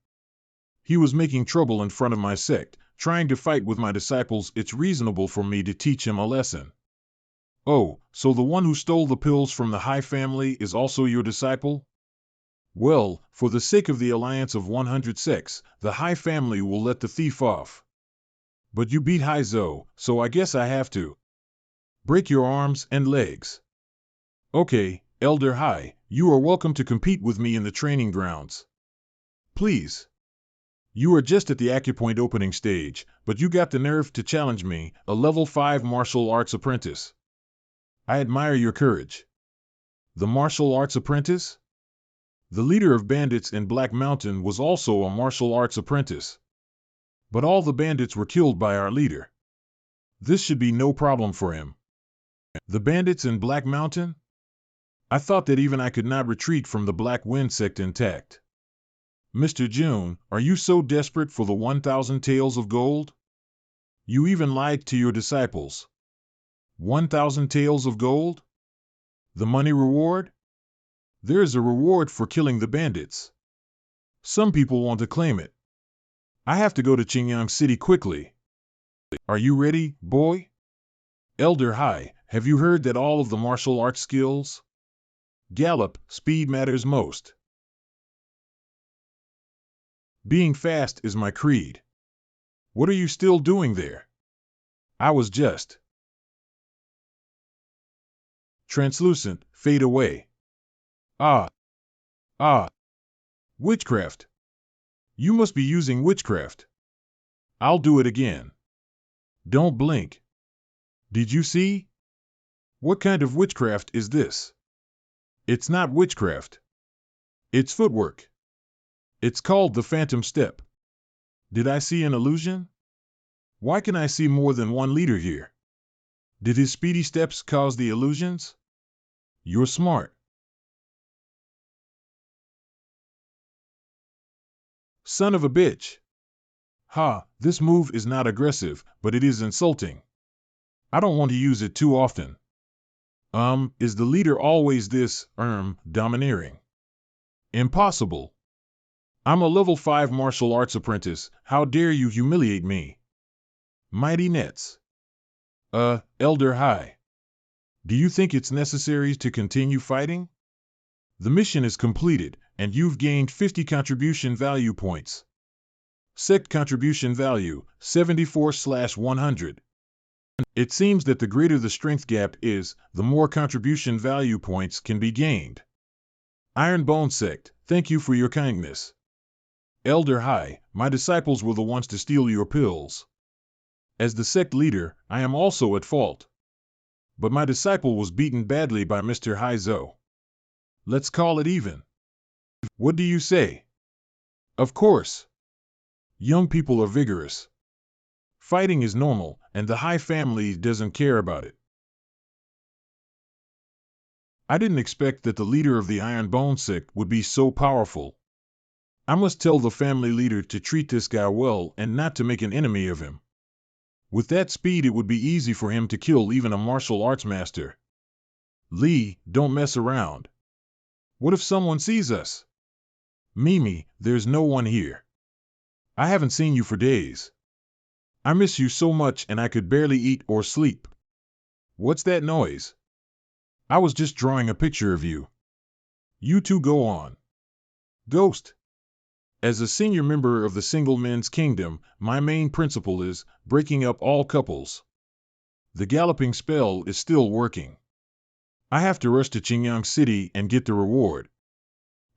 He was making trouble in front of my sect, trying to fight with my disciples. It's reasonable for me to teach him a lesson. Oh, so the one who stole the pills from the High Family is also your disciple? Well, for the sake of the alliance of 100 sects, the High Family will let the thief off. But you beat Haizhuo, so I guess I have to. Break your arms and legs. Okay, Elder Hai, you are welcome to compete with me in the training grounds. Please. You are just at the acupoint opening stage, but you got the nerve to challenge me, a level 5 martial arts apprentice. I admire your courage. The martial arts apprentice? The leader of bandits in Black Mountain was also a martial arts apprentice. But all the bandits were killed by our leader. This should be no problem for him. The bandits in Black Mountain? I thought that even I could not retreat from the Black Wind sect intact. Mr. June, are you so desperate for the 1,000 taels of gold? You even lied to your disciples. 1,000 taels of gold? The money reward? There is a reward for killing the bandits. Some people want to claim it. I have to go to Qingyang City quickly. Are you ready, boy? Elder Hai, have you heard that all of the martial arts skills? Gallop, speed matters most. Being fast is my creed. What are you still doing there? I was just. Translucent, fade away. Ah, ah, witchcraft. You must be using witchcraft. I'll do it again. Don't blink. Did you see? What kind of witchcraft is this? It's not witchcraft. It's footwork. It's called the phantom step. Did I see an illusion? Why can I see more than one leader here? Did his speedy steps cause the illusions? You're smart. Son of a bitch. Ha, this move is not aggressive, but it is insulting. I don't want to use it too often. Is the leader always this, domineering? Impossible. I'm a level 5 martial arts apprentice. How dare you humiliate me? Mighty nets. Elder High. Do you think it's necessary to continue fighting? The mission is completed, and you've gained 50 contribution value points. Sect contribution value, 74/100. It seems that the greater the strength gap is, the more contribution value points can be gained. Iron Bone Sect, thank you for your kindness. Elder High, my disciples were the ones to steal your pills. As the sect leader, I am also at fault. But my disciple was beaten badly by Mr. Haizo. Let's call it even. What do you say? Of course. Young people are vigorous. Fighting is normal, and the High family doesn't care about it. I didn't expect that the leader of the Iron Bone Sect would be so powerful. I must tell the family leader to treat this guy well and not to make an enemy of him. With that speed, it would be easy for him to kill even a martial arts master. Lee, don't mess around. What if someone sees us? Mimi, there's no one here. I haven't seen you for days. I miss you so much and I could barely eat or sleep. What's that noise? I was just drawing a picture of you. You two go on. Ghost. As a senior member of the Single Men's Kingdom, my main principle is breaking up all couples. The galloping spell is still working. I have to rush to Qingyang City and get the reward.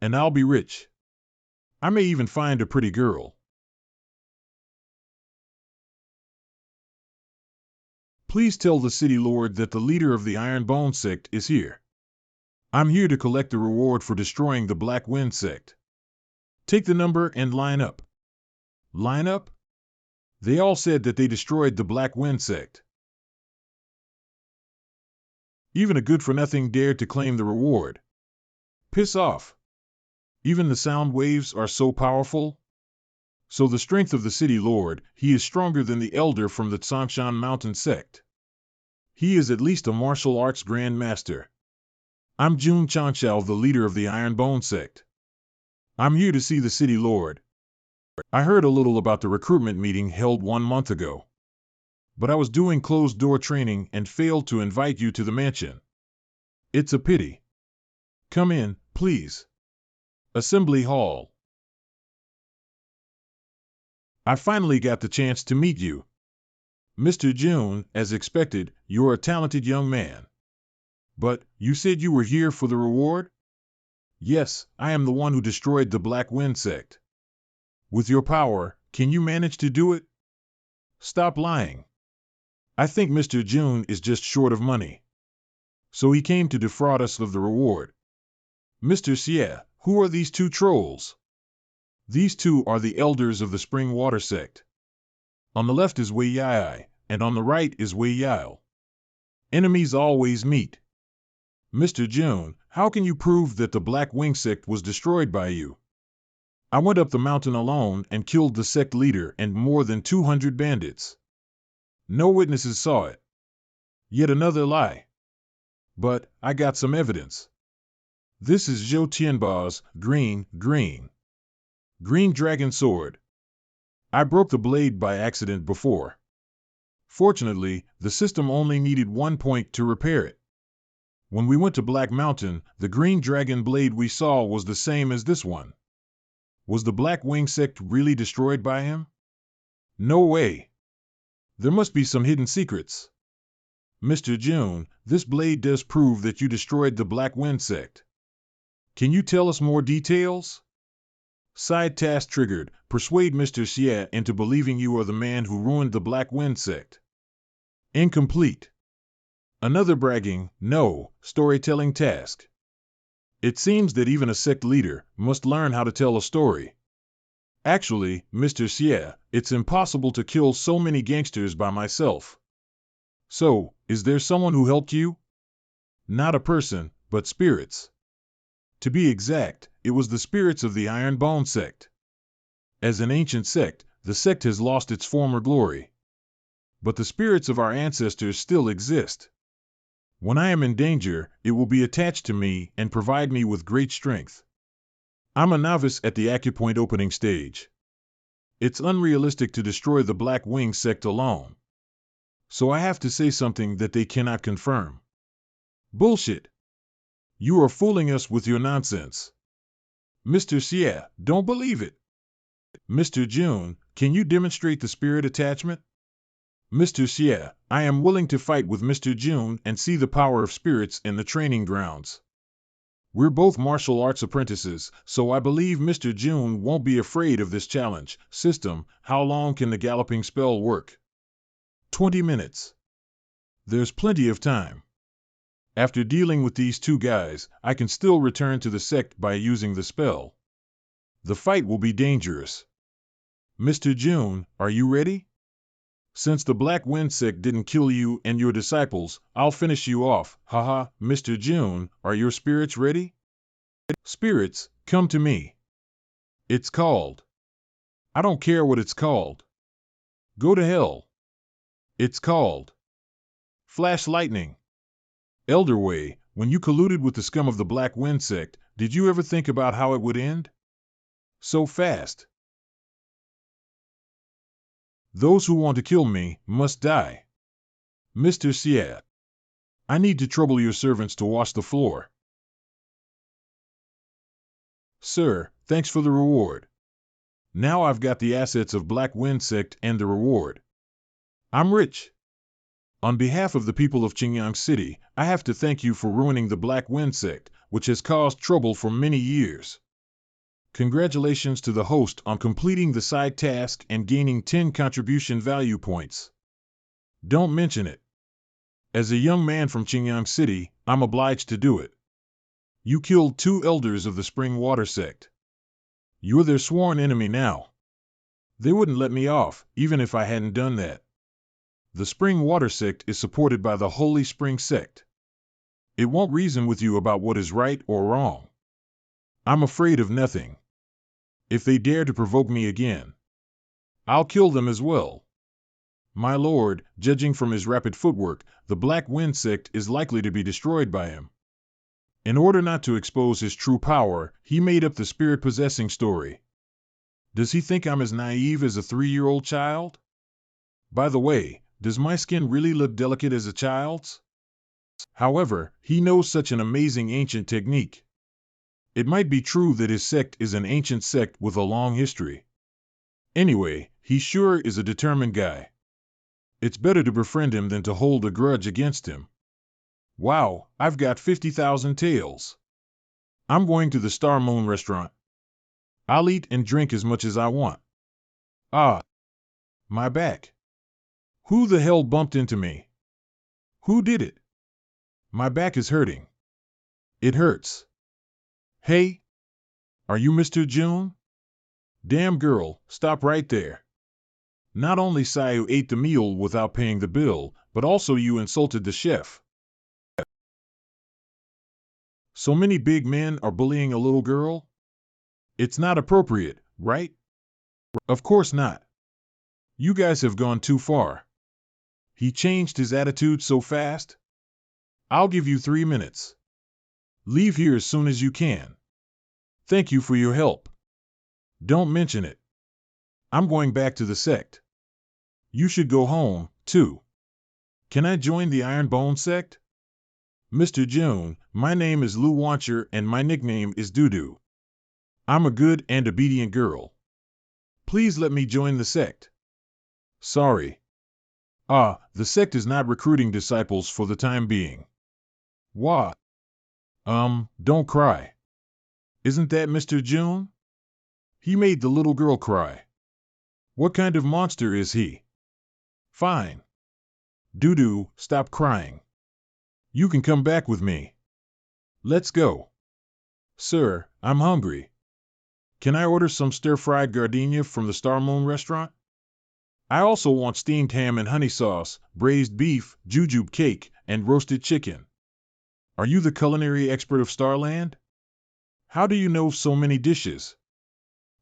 And I'll be rich. I may even find a pretty girl. Please tell the city lord that the leader of the Iron Bone Sect is here. I'm here to collect the reward for destroying the Black Wind Sect. Take the number and line up. Line up? They all said that they destroyed the Black Wind Sect. Even a good-for-nothing dared to claim the reward. Piss off. Even the sound waves are so powerful. So the strength of the city lord, he is stronger than the elder from the Tsangshan Mountain Sect. He is at least a martial arts grand master. I'm Jun Chanchao, the leader of the Iron Bone Sect. I'm here to see the city lord. I heard a little about the recruitment meeting held 1 month ago. But I was doing closed-door training and failed to invite you to the mansion. It's a pity. Come in, please. Assembly Hall. I finally got the chance to meet you. Mr. Jun, as expected, you're a talented young man. But, you said you were here for the reward? Yes, I am the one who destroyed the Black Wind Sect. With your power, can you manage to do it? Stop lying. I think Mr. Jun is just short of money. So he came to defraud us of the reward. Mr. Xie, who are these two trolls? These two are the elders of the Spring Water Sect. On the left is Wei Yai, and on the right is Wei Yao. Enemies always meet. Mr. Jun, how can you prove that the Black Wing Sect was destroyed by you? I went up the mountain alone and killed the sect leader and more than 200 bandits. No witnesses saw it. Yet another lie. But, I got some evidence. This is Zhou Tianba's green dragon sword. I broke the blade by accident before. Fortunately, the system only needed 1 point to repair it. When we went to Black Mountain, the green dragon blade we saw was the same as this one. Was the Black Wing Sect really destroyed by him? No way. There must be some hidden secrets. Mr. June, this blade does prove that you destroyed the Black Wind Sect. Can you tell us more details? Side task triggered. Persuade Mr. Xie into believing you are the man who ruined the Black Wind Sect. Incomplete. Another bragging, no, storytelling task. It seems that even a sect leader must learn how to tell a story. Actually, Mr. Xie, it's impossible to kill so many gangsters by myself. So, is there someone who helped you? Not a person, but spirits. To be exact, it was the spirits of the Iron Bone Sect. As an ancient sect, the sect has lost its former glory. But the spirits of our ancestors still exist. When I am in danger, it will be attached to me and provide me with great strength. I'm a novice at the acupoint opening stage. It's unrealistic to destroy the Black Wing Sect alone. So I have to say something that they cannot confirm. Bullshit. You are fooling us with your nonsense. Mr. Xie, don't believe it. Mr. June, can you demonstrate the spirit attachment? Mr. Xie, I am willing to fight with Mr. June and see the power of spirits in the training grounds. We're both martial arts apprentices, so I believe Mr. June won't be afraid of this challenge. System, how long can the galloping spell work? 20 minutes. There's plenty of time. After dealing with these two guys, I can still return to the sect by using the spell. The fight will be dangerous. Mr. June, are you ready? Since the Black Wind Sect didn't kill you and your disciples, I'll finish you off. Haha, Mr. June, are your spirits ready? Spirits, come to me. It's called. I don't care what it's called. Go to hell. It's called. Flash lightning. Elderway, when you colluded with the scum of the Black Wind Sect, did you ever think about how it would end? So fast. Those who want to kill me must die. Mr. Xie, I need to trouble your servants to wash the floor. Sir, thanks for the reward. Now I've got the assets of Black Wind Sect and the reward. I'm rich. On behalf of the people of Qingyang City, I have to thank you for ruining the Black Wind Sect, which has caused trouble for many years. Congratulations to the host on completing the side task and gaining 10 contribution value points. Don't mention it. As a young man from Qingyang City, I'm obliged to do it. You killed 2 elders of the Spring Water Sect. You're their sworn enemy now. They wouldn't let me off, even if I hadn't done that. The Spring Water Sect is supported by the Holy Spring Sect. It won't reason with you about what is right or wrong. I'm afraid of nothing. If they dare to provoke me again, I'll kill them as well. My lord, judging from his rapid footwork, the Black Wind Sect is likely to be destroyed by him. In order not to expose his true power, he made up the spirit-possessing story. Does he think I'm as naive as a 3-year-old child? By the way, does my skin really look delicate as a child's? However, he knows such an amazing ancient technique. It might be true that his sect is an ancient sect with a long history. Anyway, he sure is a determined guy. It's better to befriend him than to hold a grudge against him. Wow, I've got 50,000 taels. I'm going to the Star Moon restaurant. I'll eat and drink as much as I want. Ah, my back. Who the hell bumped into me? Who did it? My back is hurting. It hurts. Hey, are you Mr. June? Damn girl, stop right there. Not only Sayu ate the meal without paying the bill, but also you insulted the chef. So many big men are bullying a little girl? It's not appropriate, right? Of course not. You guys have gone too far. He changed his attitude so fast? I'll give you 3 minutes. Leave here as soon as you can. Thank you for your help. Don't mention it. I'm going back to the sect. You should go home, too. Can I join the Iron Bone Sect? Mr. June, my name is Lu Wancher and my nickname is Dudu. I'm a good and obedient girl. Please let me join the sect. Sorry. The sect is not recruiting disciples for the time being. Why? Don't cry. Isn't that Mr. June? He made the little girl cry. What kind of monster is he? Fine. Doo-doo, stop crying. You can come back with me. Let's go. Sir, I'm hungry. Can I order some stir-fried gardenia from the Star Moon restaurant? I also want steamed ham and honey sauce, braised beef, jujube cake, and roasted chicken. Are you the culinary expert of Starland? How do you know so many dishes?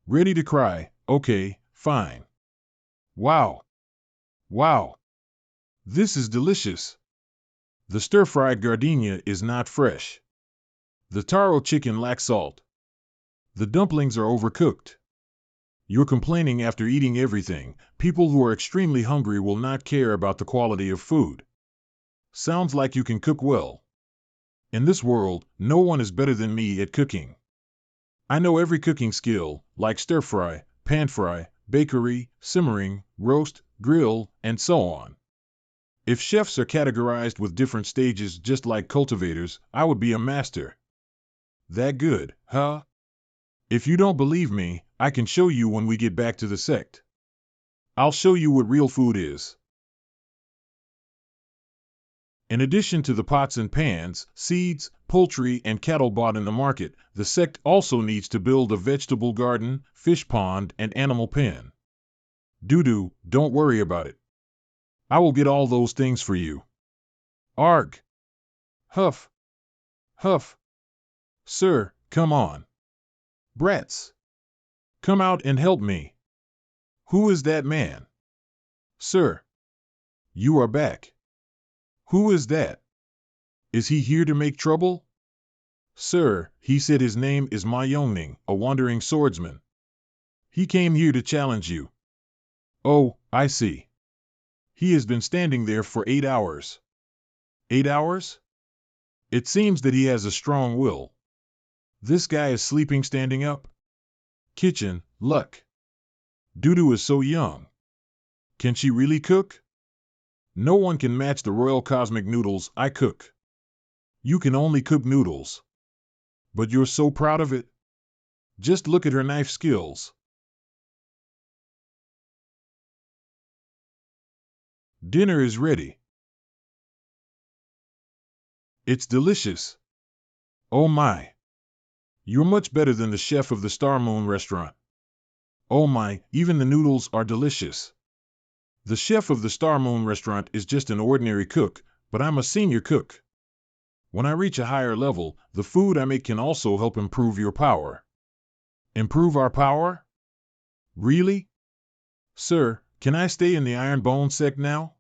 Ready to cry, okay, fine. Wow. Wow. This is delicious. The stir-fried gardenia is not fresh. The taro chicken lacks salt. The dumplings are overcooked. You're complaining after eating everything. People who are extremely hungry will not care about the quality of food. Sounds like you can cook well. In this world, no one is better than me at cooking. I know every cooking skill, like stir-fry, pan-fry, bakery, simmering, roast, grill, and so on. If chefs are categorized with different stages just like cultivators, I would be a master. That good, huh? If you don't believe me, I can show you when we get back to the sect. I'll show you what real food is. In addition to the pots and pans, seeds, poultry, and cattle bought in the market, the sect also needs to build a vegetable garden, fish pond, and animal pen. Doo-doo, don't worry about it. I will get all those things for you. Arg! Huff! Huff! Sir, come on. Brats! Come out and help me. Who is that man? Sir! You are back. Who is that? Is he here to make trouble? Sir, he said his name is Ma Yongning, a wandering swordsman. He came here to challenge you. Oh, I see. He has been standing there for 8 hours. 8 hours? It seems that he has a strong will. This guy is sleeping standing up? Kitchen, luck. Doo-doo is so young. Can she really cook? No one can match the royal cosmic noodles I cook. You can only cook noodles. But you're so proud of it. Just look at her knife skills. Dinner is ready. It's delicious. Oh my. You're much better than the chef of the Star Moon restaurant. Oh my, even the noodles are delicious. The chef of the Star Moon restaurant is just an ordinary cook, but I'm a senior cook. When I reach a higher level, the food I make can also help improve your power. Improve our power? Really? Sir, can I stay in the Iron Bone sect now?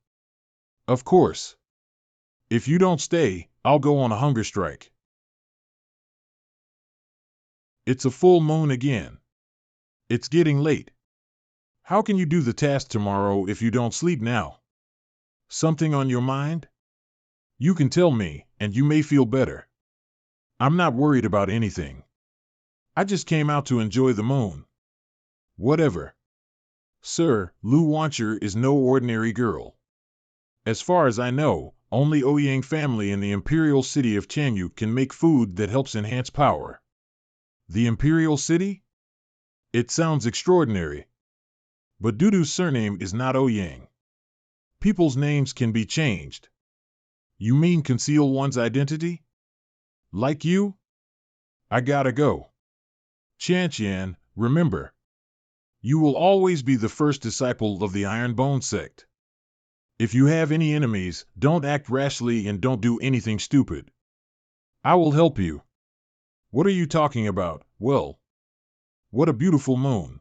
Of course. If you don't stay, I'll go on a hunger strike. It's a full moon again. It's getting late. How can you do the task tomorrow if you don't sleep now? Something on your mind? You can tell me, and you may feel better. I'm not worried about anything. I just came out to enjoy the moon. Whatever. Sir, Lu Wancher is no ordinary girl. As far as I know, only Ouyang family in the imperial city of Changyu can make food that helps enhance power. The imperial city? It sounds extraordinary. But Dudu's surname is not Ouyang. People's names can be changed. You mean conceal one's identity? Like you? I gotta go. Qianqian, remember. You will always be the first disciple of the Iron Bone sect. If you have any enemies, don't act rashly and don't do anything stupid. I will help you. What are you talking about? Well, what a beautiful moon.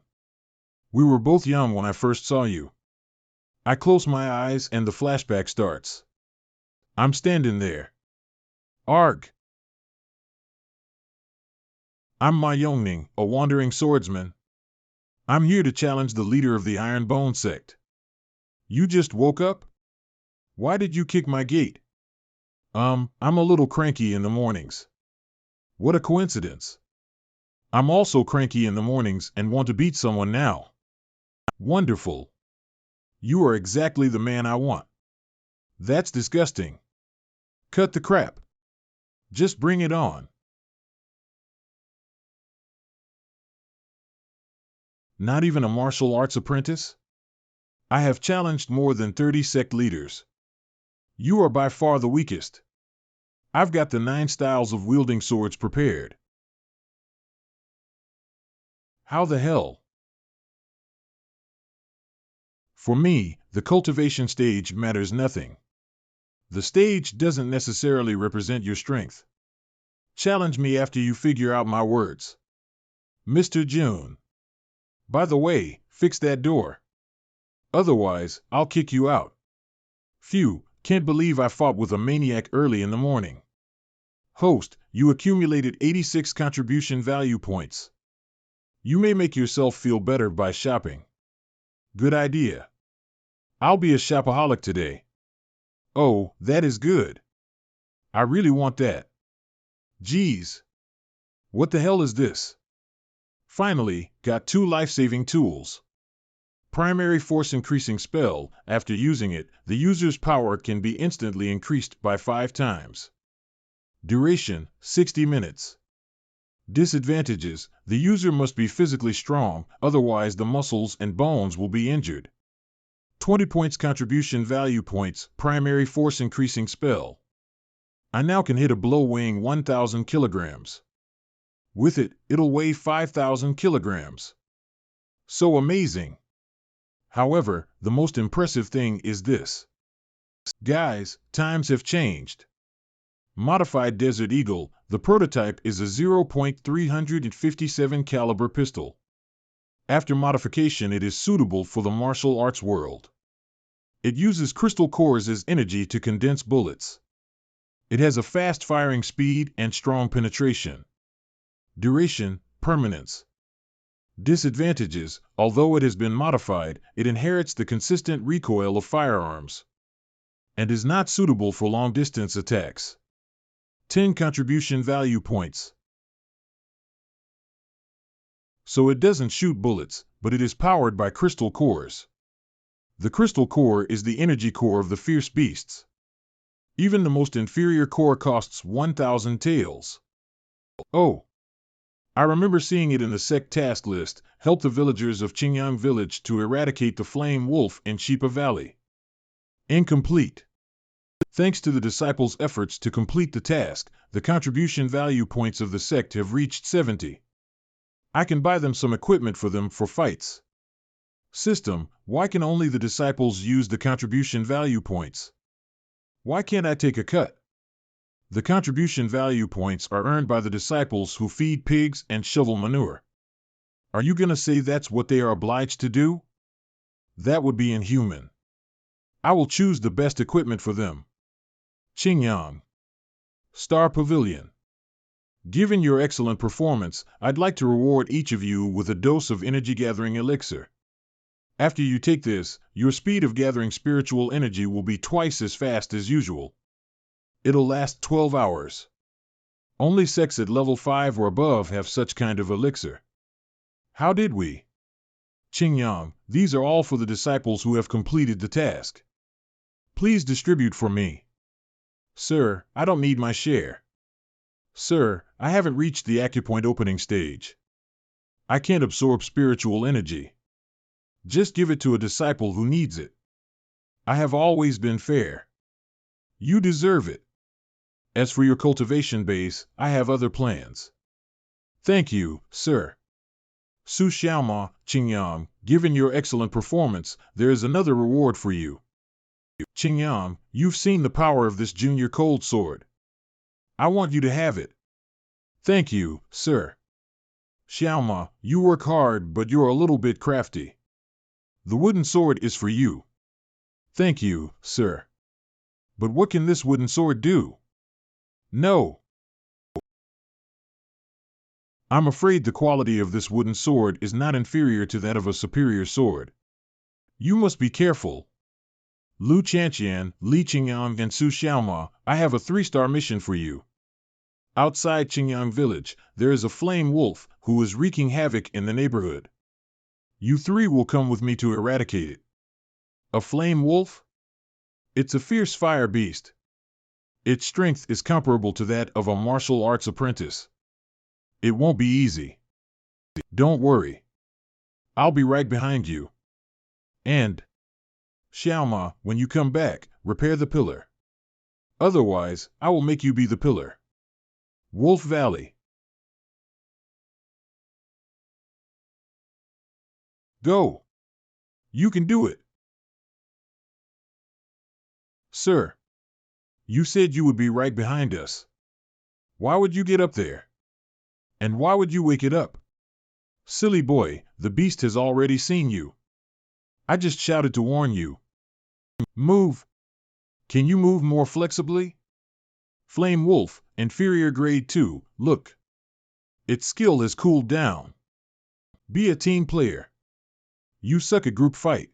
We were both young when I first saw you. I close my eyes and the flashback starts. I'm standing there. Arg! I'm Ma Yongning, a wandering swordsman. I'm here to challenge the leader of the Iron Bone sect. You just woke up? Why did you kick my gate? I'm a little cranky in the mornings. What a coincidence. I'm also cranky in the mornings and want to beat someone now. Wonderful. You are exactly the man I want. That's disgusting. Cut the crap. Just bring it on. Not even a martial arts apprentice? I have challenged more than 30 sect leaders. You are by far the weakest. I've got the 9 styles of wielding swords prepared. How the hell? For me, the cultivation stage matters nothing. The stage doesn't necessarily represent your strength. Challenge me after you figure out my words. Mr. June. By the way, fix that door. Otherwise, I'll kick you out. Phew, can't believe I fought with a maniac early in the morning. Host, you accumulated 86 contribution value points. You may make yourself feel better by shopping. Good idea. I'll be a shopaholic today. Oh, that is good. I really want that. Geez. What the hell is this? Finally, got 2 life-saving tools. Primary force increasing spell. After using it, the user's power can be instantly increased by 5 times. Duration, 60 minutes. Disadvantages, the user must be physically strong, otherwise the muscles and bones will be injured. 20 points contribution value points, primary force increasing spell. I now can hit a blow weighing 1,000 kilograms. With it, it'll weigh 5,000 kilograms. So amazing. However, the most impressive thing is this. Guys, times have changed. Modified Desert Eagle, the prototype is a .357 caliber pistol. After modification, it is suitable for the martial arts world. It uses crystal cores as energy to condense bullets. It has a fast firing speed and strong penetration. Duration, permanence. Disadvantages, although it has been modified, it inherits the consistent recoil of firearms and is not suitable for long-distance attacks. 10 contribution value points. So it doesn't shoot bullets, but it is powered by crystal cores. The crystal core is the energy core of the fierce beasts. Even the most inferior core costs 1,000 taels. Oh. I remember seeing it in the Sect task list, help the villagers of Qingyang village to eradicate the flame wolf in Shipa Valley. Incomplete. Thanks to the disciples' efforts to complete the task, the contribution value points of the sect have reached 70. I can buy them some equipment for them for fights. System, why can only the disciples use the contribution value points? Why can't I take a cut? The contribution value points are earned by the disciples who feed pigs and shovel manure. Are you gonna say that's what they are obliged to do? That would be inhuman. I will choose the best equipment for them. Qingyang. Star Pavilion. Given your excellent performance, I'd like to reward each of you with a dose of energy-gathering elixir. After you take this, your speed of gathering spiritual energy will be twice as fast as usual. It'll last 12 hours. Only sects at level 5 or above have such kind of elixir. How did we? Qingyang, these are all for the disciples who have completed the task. Please distribute for me. Sir, I don't need my share. Sir, I haven't reached the acupoint opening stage. I can't absorb spiritual energy. Just give it to a disciple who needs it. I have always been fair. You deserve it. As for your cultivation base, I have other plans. Thank you, sir. Su Xiaoma, Qingyang, given your excellent performance, there is another reward for you. Qingyang, you've seen the power of this junior cold sword. I want you to have it. Thank you, sir. Xiaoma, you work hard, but you're a little bit crafty. The wooden sword is for you. Thank you, sir. But what can this wooden sword do? No. I'm afraid the quality of this wooden sword is not inferior to that of a superior sword. You must be careful. Lu Chanqian, Li Qingyang, and Su Xiaoma, I have a 3-star mission for you. Outside Qingyang village, there is a flame wolf who is wreaking havoc in the neighborhood. You 3 will come with me to eradicate it. A flame wolf? It's a fierce fire beast. Its strength is comparable to that of a martial arts apprentice. It won't be easy. Don't worry. I'll be right behind you. And, Xiaoma, when you come back, repair the pillar. Otherwise, I will make you be the pillar. Wolf Valley. Go. You can do it. Sir, you said you would be right behind us. Why would you get up there? And why would you wake it up? Silly boy, the beast has already seen you. I just shouted to warn you. Move. Can you move more flexibly? Flame Wolf, inferior grade 2, look. Its skill has cooled down. Be a team player. You suck at group fight.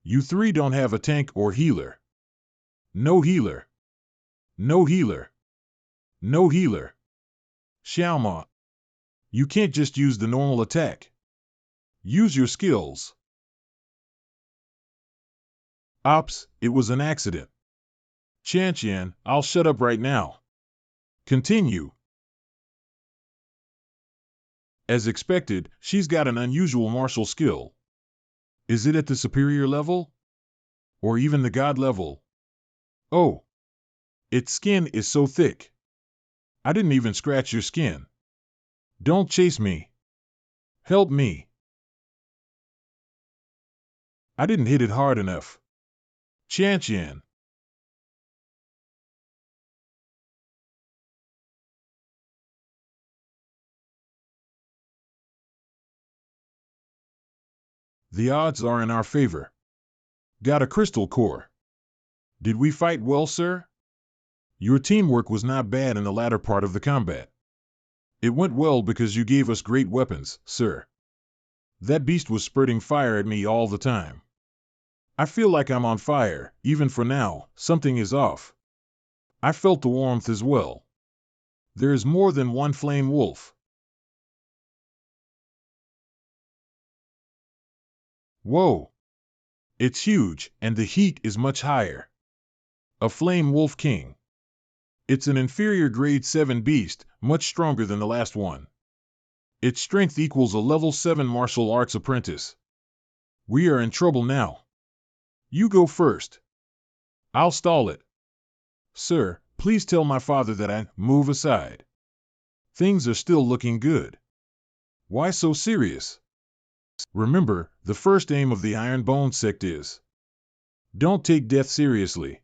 You three don't have a tank or healer. No healer. No healer. No healer. Xiaoma, you can't just use the normal attack. Use your skills. Ops, it was an accident. Qian, I'll shut up right now. Continue. As expected, she's got an unusual martial skill. Is it at the superior level? Or even the god level? Oh. Its skin is so thick. I didn't even scratch your skin. Don't chase me. Help me. I didn't hit it hard enough. Qian. The odds are in our favor. Got a crystal core. Did we fight well, sir? Your teamwork was not bad in the latter part of the combat. It went well because you gave us great weapons, sir. That beast was spurting fire at me all the time. I feel like I'm on fire, even for now, something is off. I felt the warmth as well. There is more than one flame wolf. Whoa! It's huge, and the heat is much higher. A flame wolf king. It's an inferior grade 7 beast, much stronger than the last one. Its strength equals a level 7 martial arts apprentice. We are in trouble now. You go first. I'll stall it. Sir, please tell my father that I move aside. Things are still looking good. Why so serious? Remember, the first aim of the Iron Bone Sect is: don't take death seriously.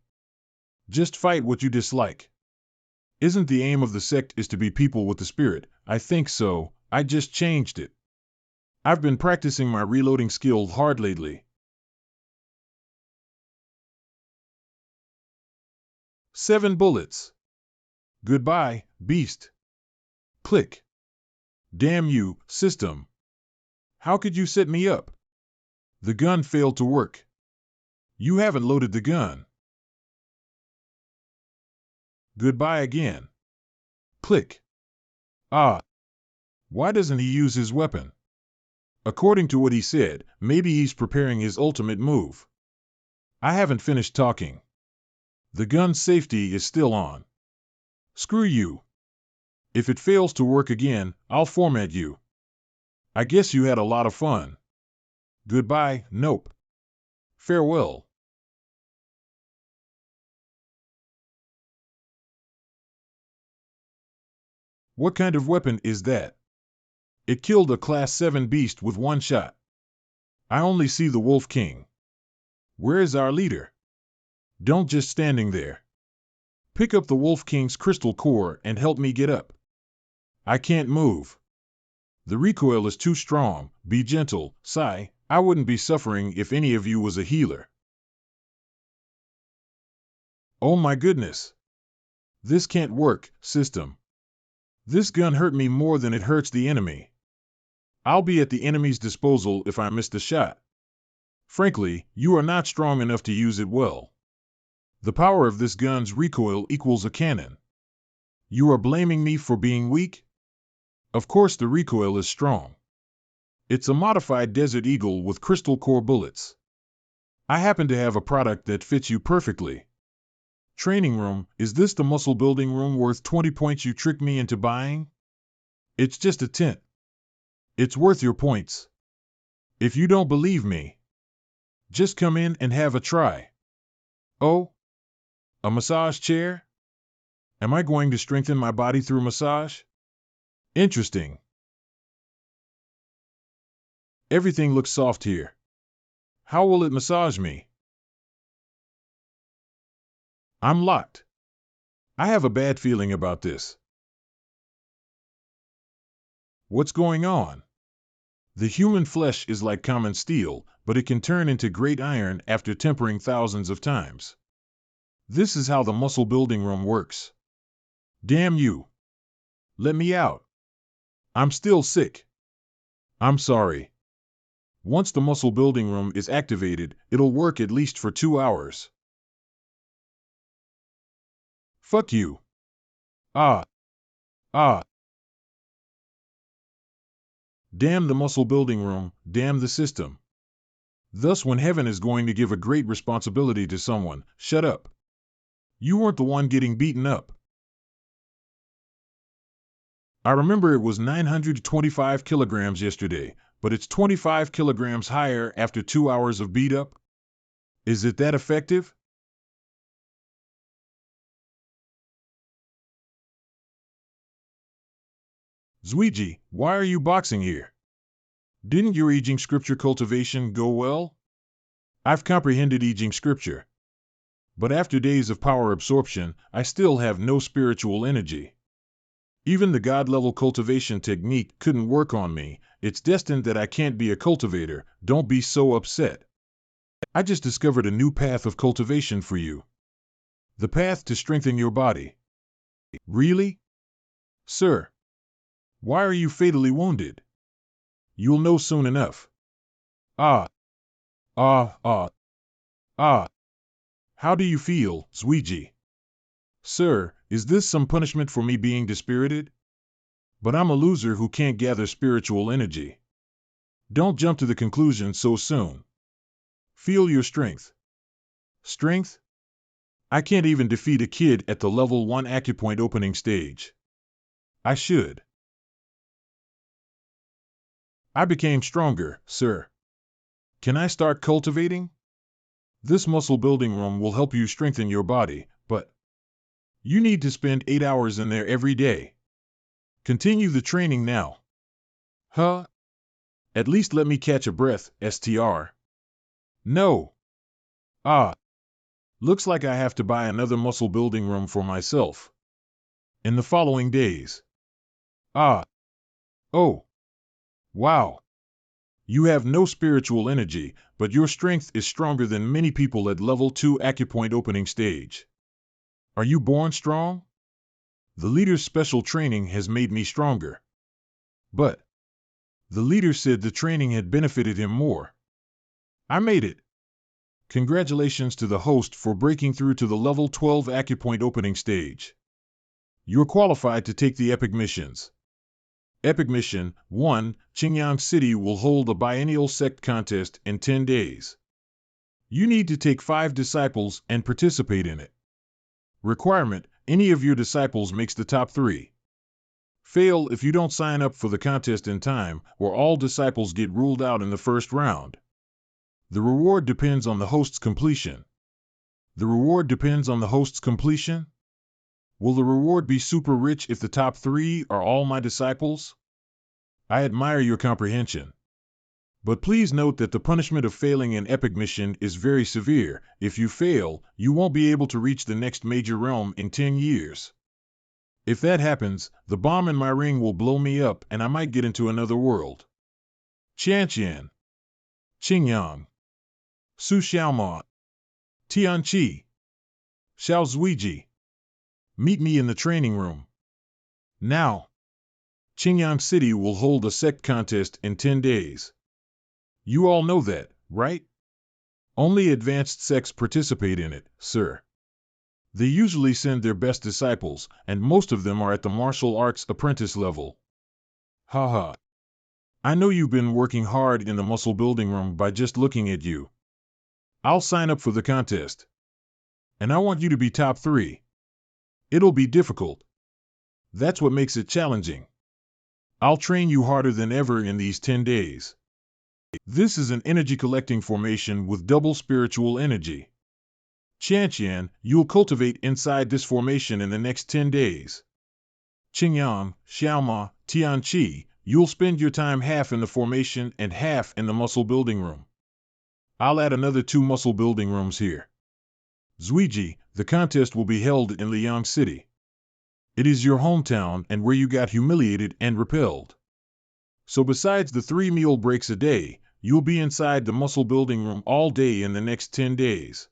Just fight what you dislike. Isn't the aim of the sect is to be people with the spirit? I think so, I just changed it. I've been practicing my reloading skill hard lately. 7 bullets. Goodbye, beast. Click. Damn you, system. How could you set me up? The gun failed to work. You haven't loaded the gun. Goodbye again. Click. Ah. Why doesn't he use his weapon? According to what he said, maybe he's preparing his ultimate move. I haven't finished talking. The gun's safety is still on. Screw you. If it fails to work again, I'll format you. I guess you had a lot of fun. Goodbye, nope. Farewell. What kind of weapon is that? It killed a Class 7 beast with one shot. I only see the Wolf King. Where is our leader? Don't just standing there. Pick up the Wolf King's crystal core and help me get up. I can't move. The recoil is too strong. Be gentle, Sai. I wouldn't be suffering if any of you was a healer. Oh my goodness. This can't work, system. This gun hurt me more than it hurts the enemy. I'll be at the enemy's disposal if I miss the shot. Frankly, you are not strong enough to use it well. The power of this gun's recoil equals a cannon. You are blaming me for being weak? Of course the recoil is strong. It's a modified Desert Eagle with crystal core bullets. I happen to have a product that fits you perfectly. Training room, is this the muscle building room worth 20 points you tricked me into buying? It's just a tent. It's worth your points. If you don't believe me, just come in and have a try. Oh, a massage chair? Am I going to strengthen my body through massage? Interesting. Everything looks soft here. How will it massage me? I'm locked. I have a bad feeling about this. What's going on? The human flesh is like common steel, but it can turn into great iron after tempering thousands of times. This is how the muscle building room works. Damn you. Let me out. I'm still sick. I'm sorry. Once the muscle building room is activated, it'll work at least for 2 hours. Fuck you. Ah. Ah. Damn the muscle building room, damn the system. Thus, when heaven is going to give a great responsibility to someone, shut up. You weren't the one getting beaten up. I remember it was 925 kilograms yesterday, but it's 25 kilograms higher after 2 hours of beat up? Is it that effective? Zuiji, why are you boxing here? Didn't your I Ching scripture cultivation go well? I've comprehended I Ching scripture. But after days of power absorption, I still have no spiritual energy. Even the God-level cultivation technique couldn't work on me. It's destined that I can't be a cultivator. Don't be so upset. I just discovered a new path of cultivation for you. The path to strengthen your body. Really? Sir. Why are you fatally wounded? You'll know soon enough. Ah. Ah, ah. Ah. How do you feel, Zuiji? Sir, is this some punishment for me being dispirited? But I'm a loser who can't gather spiritual energy. Don't jump to the conclusion so soon. Feel your strength. Strength? I can't even defeat a kid at the level 1 acupoint opening stage. I should. I became stronger, sir. Can I start cultivating? This muscle building room will help you strengthen your body, but you need to spend 8 hours in there every day. Continue the training now. Huh? At least let me catch a breath, STR. No. Ah. Looks like I have to buy another muscle building room for myself. In the following days. Ah. Oh. Wow. You have no spiritual energy, but your strength is stronger than many people at level 2 acupoint opening stage. Are you born strong? The leader's special training has made me stronger. But the leader said the training had benefited him more. I made it. Congratulations to the host for breaking through to the level 12 acupoint opening stage. You're qualified to take the epic missions. Epic Mission 1, Qingyang City will hold a biennial sect contest in 10 days. You need to take 5 disciples and participate in it. Requirement, any of your disciples makes the top 3. Fail if you don't sign up for the contest in time, or all disciples get ruled out in the first round. The reward depends on the host's completion. The reward depends on the host's completion? Will the reward be super rich if the top 3 are all my disciples? I admire your comprehension. But please note that the punishment of failing an epic mission is very severe. If you fail, you won't be able to reach the next major realm in 10 years. If that happens, the bomb in my ring will blow me up and I might get into another world. Qianqian. Qingyang. Su Xiaomont. Tianqi. Xiao Zuiji. Meet me in the training room. Now. Qingyang City will hold a sect contest in 10 days. You all know that, right? Only advanced sects participate in it, sir. They usually send their best disciples, and most of them are at the martial arts apprentice level. Haha. I know you've been working hard in the muscle building room by just looking at you. I'll sign up for the contest. And I want you to be top 3. It'll be difficult. That's what makes it challenging. I'll train you harder than ever in these 10 days. This is an energy collecting formation with double spiritual energy. Qianqian, you'll cultivate inside this formation in the next 10 days. Qingyang, Xiaoma, Tianqi, you'll spend your time half in the formation and half in the muscle building room. I'll add another 2 muscle building rooms here. Zuiji, the contest will be held in Liang City. It is your hometown and where you got humiliated and repelled. So besides the 3 meal breaks a day, you'll be inside the muscle building room all day in the next 10 days.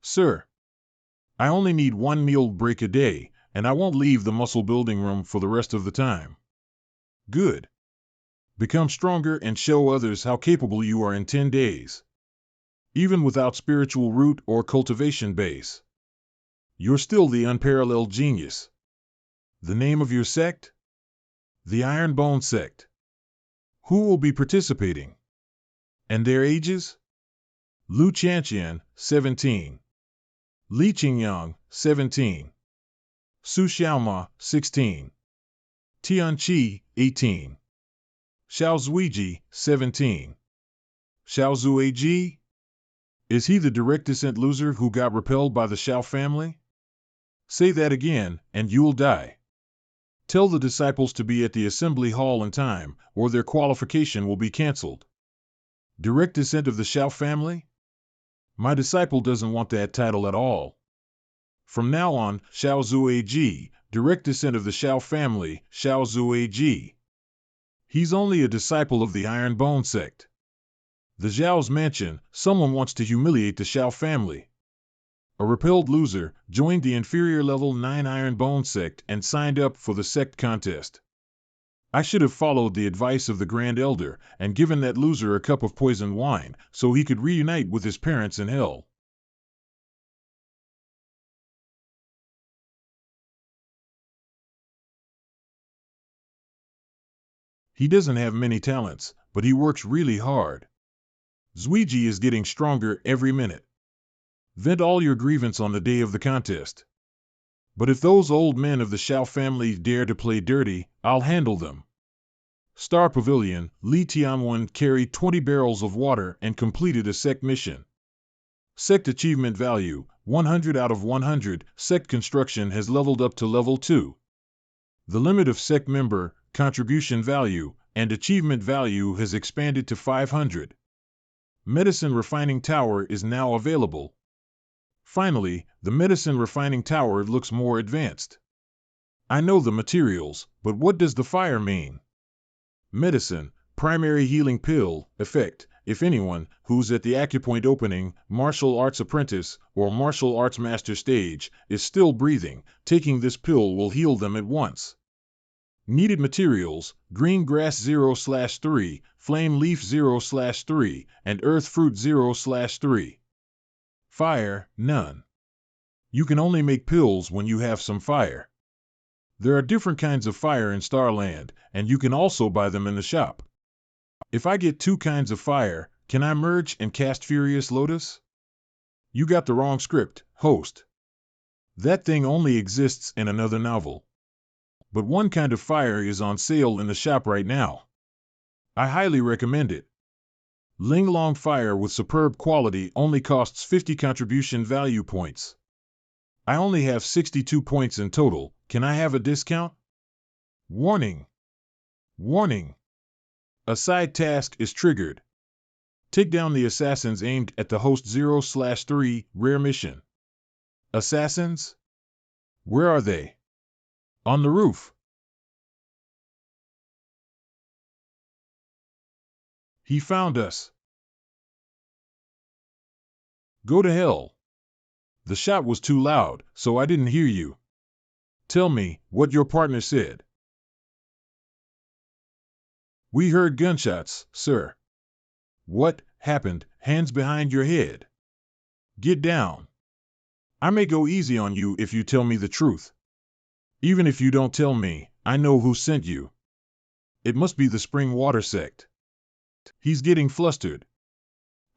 Sir, I only need 1 meal break a day, and I won't leave the muscle building room for the rest of the time. Good. Become stronger and show others how capable you are in 10 days. Even without spiritual root or cultivation base. You're still the unparalleled genius. The name of your sect? The Iron Bone Sect. Who will be participating? And their ages? Lu Qianqian, 17. Li Qingyang, 17. Su Xiaoma, 16. Tianqi, 18. Xiao Zuiji, 17. Xiao Zuiji? Is he the direct descent loser who got repelled by the Xiao family? Say that again, and you'll die. Tell the disciples to be at the assembly hall in time, or their qualification will be cancelled. Direct descent of the Xiao family? My disciple doesn't want that title at all. From now on, Xiao Zuiji, direct descent of the Xiao family, Xiao Zuiji. He's only a disciple of the Iron Bone Sect. The Zhao's mansion, someone wants to humiliate the Xiao family. A repelled loser joined the inferior level 9 Iron Bone Sect and signed up for the sect contest. I should have followed the advice of the Grand Elder and given that loser a cup of poisoned wine so he could reunite with his parents in hell. He doesn't have many talents, but he works really hard. Zuiji is getting stronger every minute. Vent all your grievance on the day of the contest. But if those old men of the Xiao family dare to play dirty, I'll handle them. Star Pavilion, Li Tianwen carried 20 barrels of water and completed a sect mission. Sect achievement value, 100 out of 100, sect construction has leveled up to level 2. The limit of sect member, contribution value, and achievement value has expanded to 500. Medicine Refining Tower is now available. Finally, the Medicine Refining Tower looks more advanced. I know the materials, but what does the fire mean? Medicine, primary healing pill, effect, if anyone, who's at the acupoint opening, martial arts apprentice, or martial arts master stage, is still breathing, taking this pill will heal them at once. Needed materials, green grass 0/3, flame leaf 0/3, and earth fruit 0/3. Fire, none. You can only make pills when you have some fire. There are different kinds of fire in Starland, and you can also buy them in the shop. If I get 2 kinds of fire, can I merge and cast Furious Lotus? You got the wrong script, host. That thing only exists in another novel. But 1 kind of fire is on sale in the shop right now. I highly recommend it. Linglong fire with superb quality only costs 50 contribution value points. I only have 62 points in total. Can I have a discount? Warning! Warning! A side task is triggered. Take down the assassins aimed at the host 0/3 rare mission. Assassins? Where are they? On the roof. He found us. Go to hell. The shot was too loud, so I didn't hear you. Tell me what your partner said. We heard gunshots, sir. What happened? Hands behind your head. Get down. I may go easy on you if you tell me the truth. Even if you don't tell me, I know who sent you. It must be the Spring Water Sect. He's getting flustered.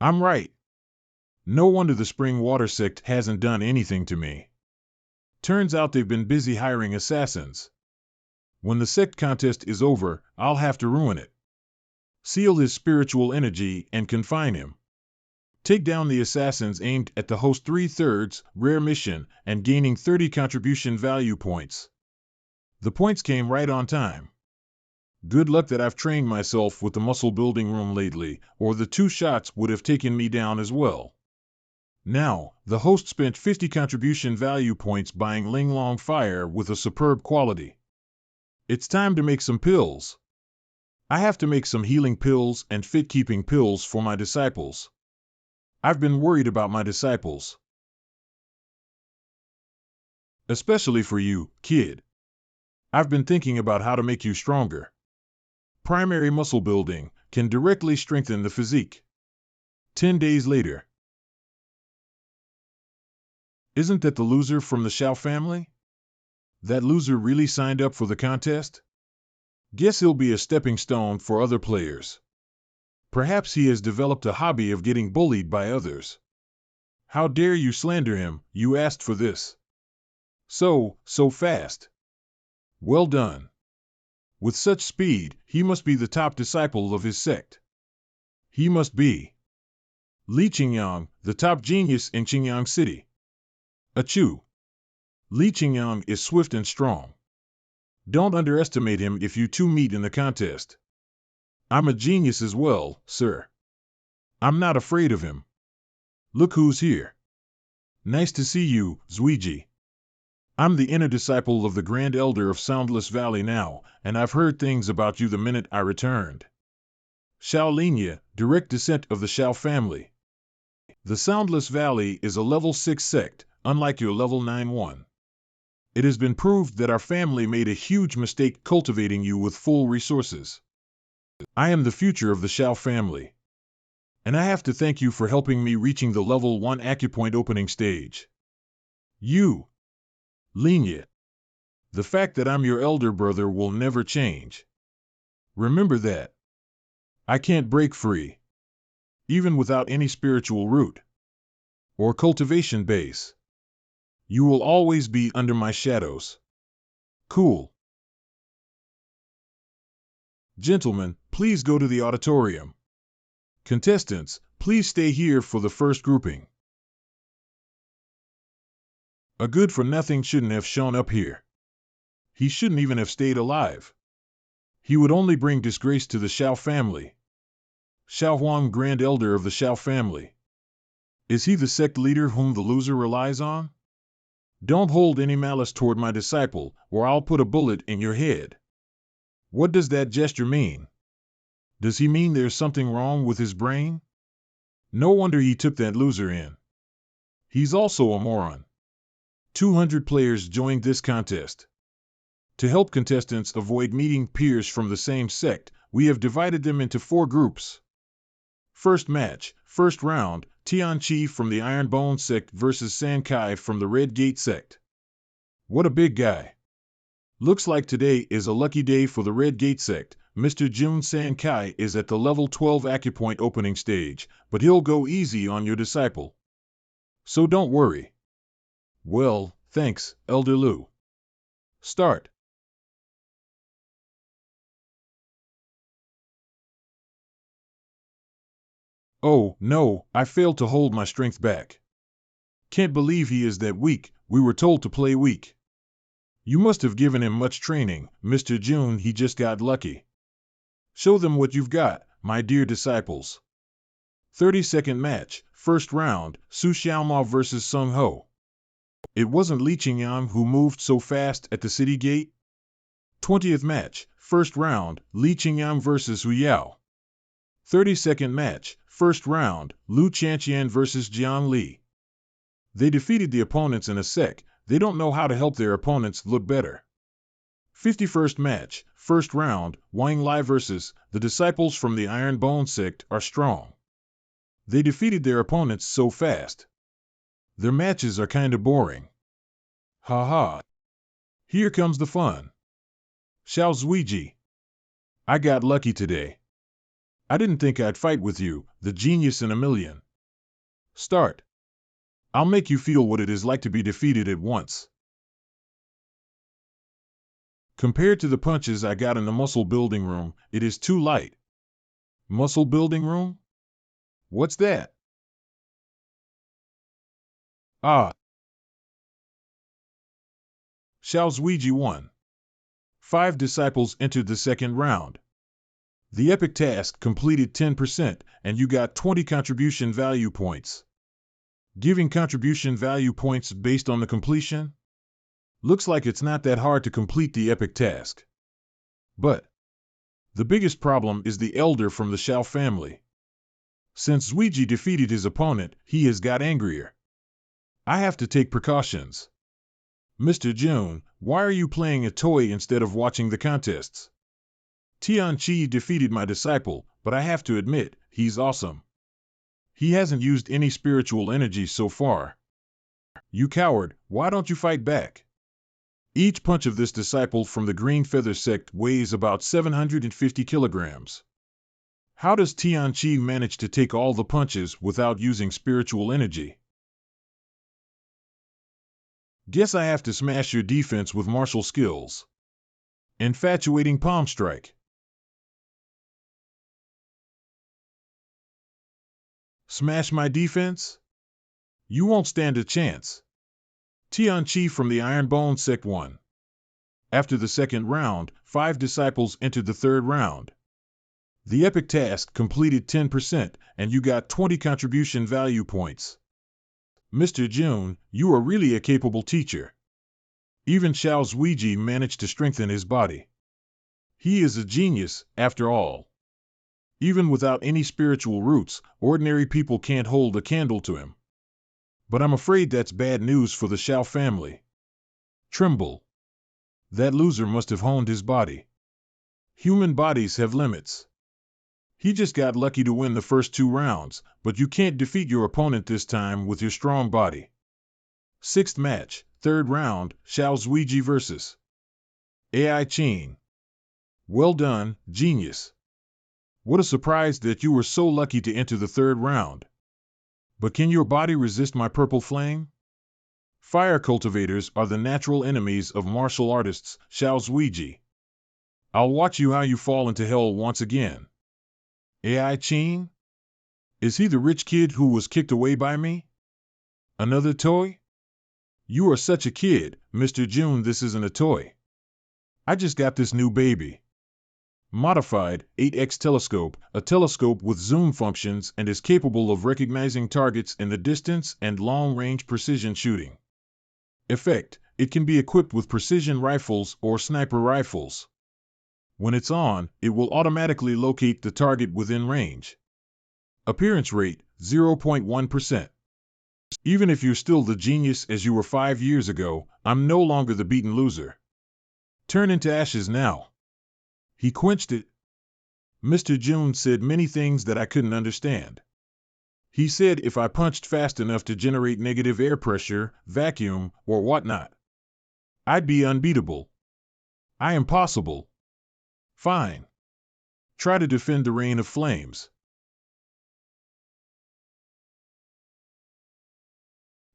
I'm right. No wonder the Spring Water Sect hasn't done anything to me. Turns out they've been busy hiring assassins. When the sect contest is over, I'll have to ruin it. Seal his spiritual energy and confine him. Take down the assassins aimed at the host 3/3 rare mission and gaining 30 contribution value points. The points came right on time. Good luck that I've trained myself with the muscle building room lately, or the 2 shots would have taken me down as well. Now, the host spent 50 contribution value points buying Linglong Fire with a superb quality. It's time to make some pills. I have to make some healing pills and fit-keeping pills for my disciples. I've been worried about my disciples. Especially for you, kid. I've been thinking about how to make you stronger. Primary muscle building can directly strengthen the physique. 10 days later. Isn't that the loser from the Shao family? That loser really signed up for the contest? Guess he'll be a stepping stone for other players. Perhaps he has developed a hobby of getting bullied by others. How dare you slander him? You asked for this. So fast. Well done. With such speed, he must be the top disciple of his sect. He must be Li Qingyang, the top genius in Qingyang City. Achoo! Li Qingyang is swift and strong. Don't underestimate him if you two meet in the contest. I'm a genius as well, sir. I'm not afraid of him. Look who's here. Nice to see you, Zuiji. I'm the inner disciple of the Grand Elder of Soundless Valley now, and I've heard things about you the minute I returned. Shao Linya, direct descent of the Shao family. The Soundless Valley is a level 6 sect, unlike your level 9 one. It has been proved that our family made a huge mistake cultivating you with full resources. I am the future of the Shao family. And I have to thank you for helping me reaching the level 1 acupoint opening stage. You, Linya. The fact that I'm your elder brother will never change. Remember that. I can't break free. Even without any spiritual root or cultivation base. You will always be under my shadows. Cool. Gentlemen, please go to the auditorium. Contestants, please stay here for the first grouping. A good-for-nothing shouldn't have shown up here. He shouldn't even have stayed alive. He would only bring disgrace to the Shao family. Shao Huang, Grand Elder of the Shao family. Is he the sect leader whom the loser relies on? Don't hold any malice toward my disciple, or I'll put a bullet in your head. What does that gesture mean? Does he mean there's something wrong with his brain? No wonder he took that loser in. He's also a moron. 200 players joined this contest. To help contestants avoid meeting peers from the same sect, we have divided them into 4 groups. First match, first round, Tianqi from the Iron Bone sect versus San Kai from the Red Gate sect. What a big guy. Looks like today is a lucky day for the Red Gate sect. Mr. Jun San Kai is at the level 12 acupoint opening stage, but he'll go easy on your disciple. So don't worry. Well, thanks, Elder Lu. Start. Oh, no, I failed to hold my strength back. Can't believe he is that weak. We were told to play weak. You must have given him much training, Mr. Jun. He just got lucky. Show them what you've got, my dear disciples. 30-second match, first round, Su Xiaomao versus Sung Ho. It wasn't Li Qingyang who moved so fast at the city gate? 20th match, first round, Li Qingyang versus Hu Yao. 30-second match, first round, Lu Chanqian versus Jiang Li. They defeated the opponents in a sec. They don't know how to help their opponents look better. 51st match, first round, Wang Lai versus the disciples from the Iron Bone sect are strong. They defeated their opponents so fast. Their matches are kinda boring. Ha ha. Here comes the fun. Xiao Zuiji. I got lucky today. I didn't think I'd fight with you, the genius in a million. Start. I'll make you feel what it is like to be defeated at once. Compared to the punches I got in the muscle building room, it is too light. Muscle building room? What's that? Ah. Xiaozuiji won. 5 disciples entered the second round. The epic task completed 10%, and you got 20 contribution value points. Giving contribution value points based on the completion? Looks like it's not that hard to complete the epic task. But the biggest problem is the elder from the Xiao family. Since Zuiji defeated his opponent, he has got angrier. I have to take precautions. Mr. Jun, why are you playing a toy instead of watching the contests? Tianqi defeated my disciple, but I have to admit, he's awesome. He hasn't used any spiritual energy so far. You coward, why don't you fight back? Each punch of this disciple from the Green Feather Sect weighs about 750 kilograms. How does Tianqi manage to take all the punches without using spiritual energy? Guess I have to smash your defense with martial skills. Infatuating palm strike. Smash my defense? You won't stand a chance. Tianqi from the Iron Bone Sect won. After the second round, 5 disciples entered the third round. The epic task completed 10%, and you got 20 contribution value points. Mr. Jun, you are really a capable teacher. Even Xiaozuiji managed to strengthen his body. He is a genius, after all. Even without any spiritual roots, ordinary people can't hold a candle to him. But I'm afraid that's bad news for the Xiao family. Tremble. That loser must have honed his body. Human bodies have limits. He just got lucky to win the first 2 rounds, but you can't defeat your opponent this time with your strong body. 6th match, 3rd round, Xiaozuiji vs. AI Qin. Well done, genius. What a surprise that you were so lucky to enter the 3rd round. But can your body resist my purple flame? Fire cultivators are the natural enemies of martial artists, Xiaozuiji. I'll watch you how you fall into hell once again. AI Qin? Is he the rich kid who was kicked away by me? Another toy? You are such a kid, Mr. Jun. This isn't a toy. I just got this new baby. Modified 8x telescope, a telescope with zoom functions and is capable of recognizing targets in the distance and long-range precision shooting. Effect: it can be equipped with precision rifles or sniper rifles. When it's on, it will automatically locate the target within range. Appearance rate, 0.1%. Even if you're still the genius as you were 5 years ago, I'm no longer the beaten loser. Turn into ashes now. He quenched it. Mr. Jun said many things that I couldn't understand. He said if I punched fast enough to generate negative air pressure, vacuum, or whatnot, I'd be unbeatable. I am possible. Fine. Try to defend the rain of flames.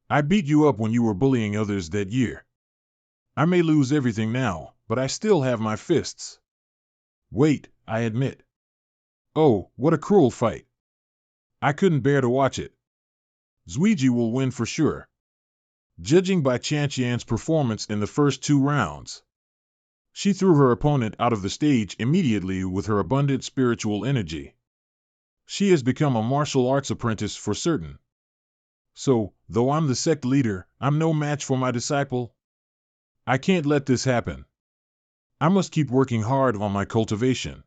I beat you up when you were bullying others that year. I may lose everything now, but I still have my fists. Wait, I admit. Oh, what a cruel fight. I couldn't bear to watch it. Zuiji will win for sure. Judging by Qianqian's performance in the first 2 rounds, she threw her opponent out of the stage immediately with her abundant spiritual energy. She has become a martial arts apprentice for certain. So, though I'm the sect leader, I'm no match for my disciple. I can't let this happen. I must keep working hard on my cultivation.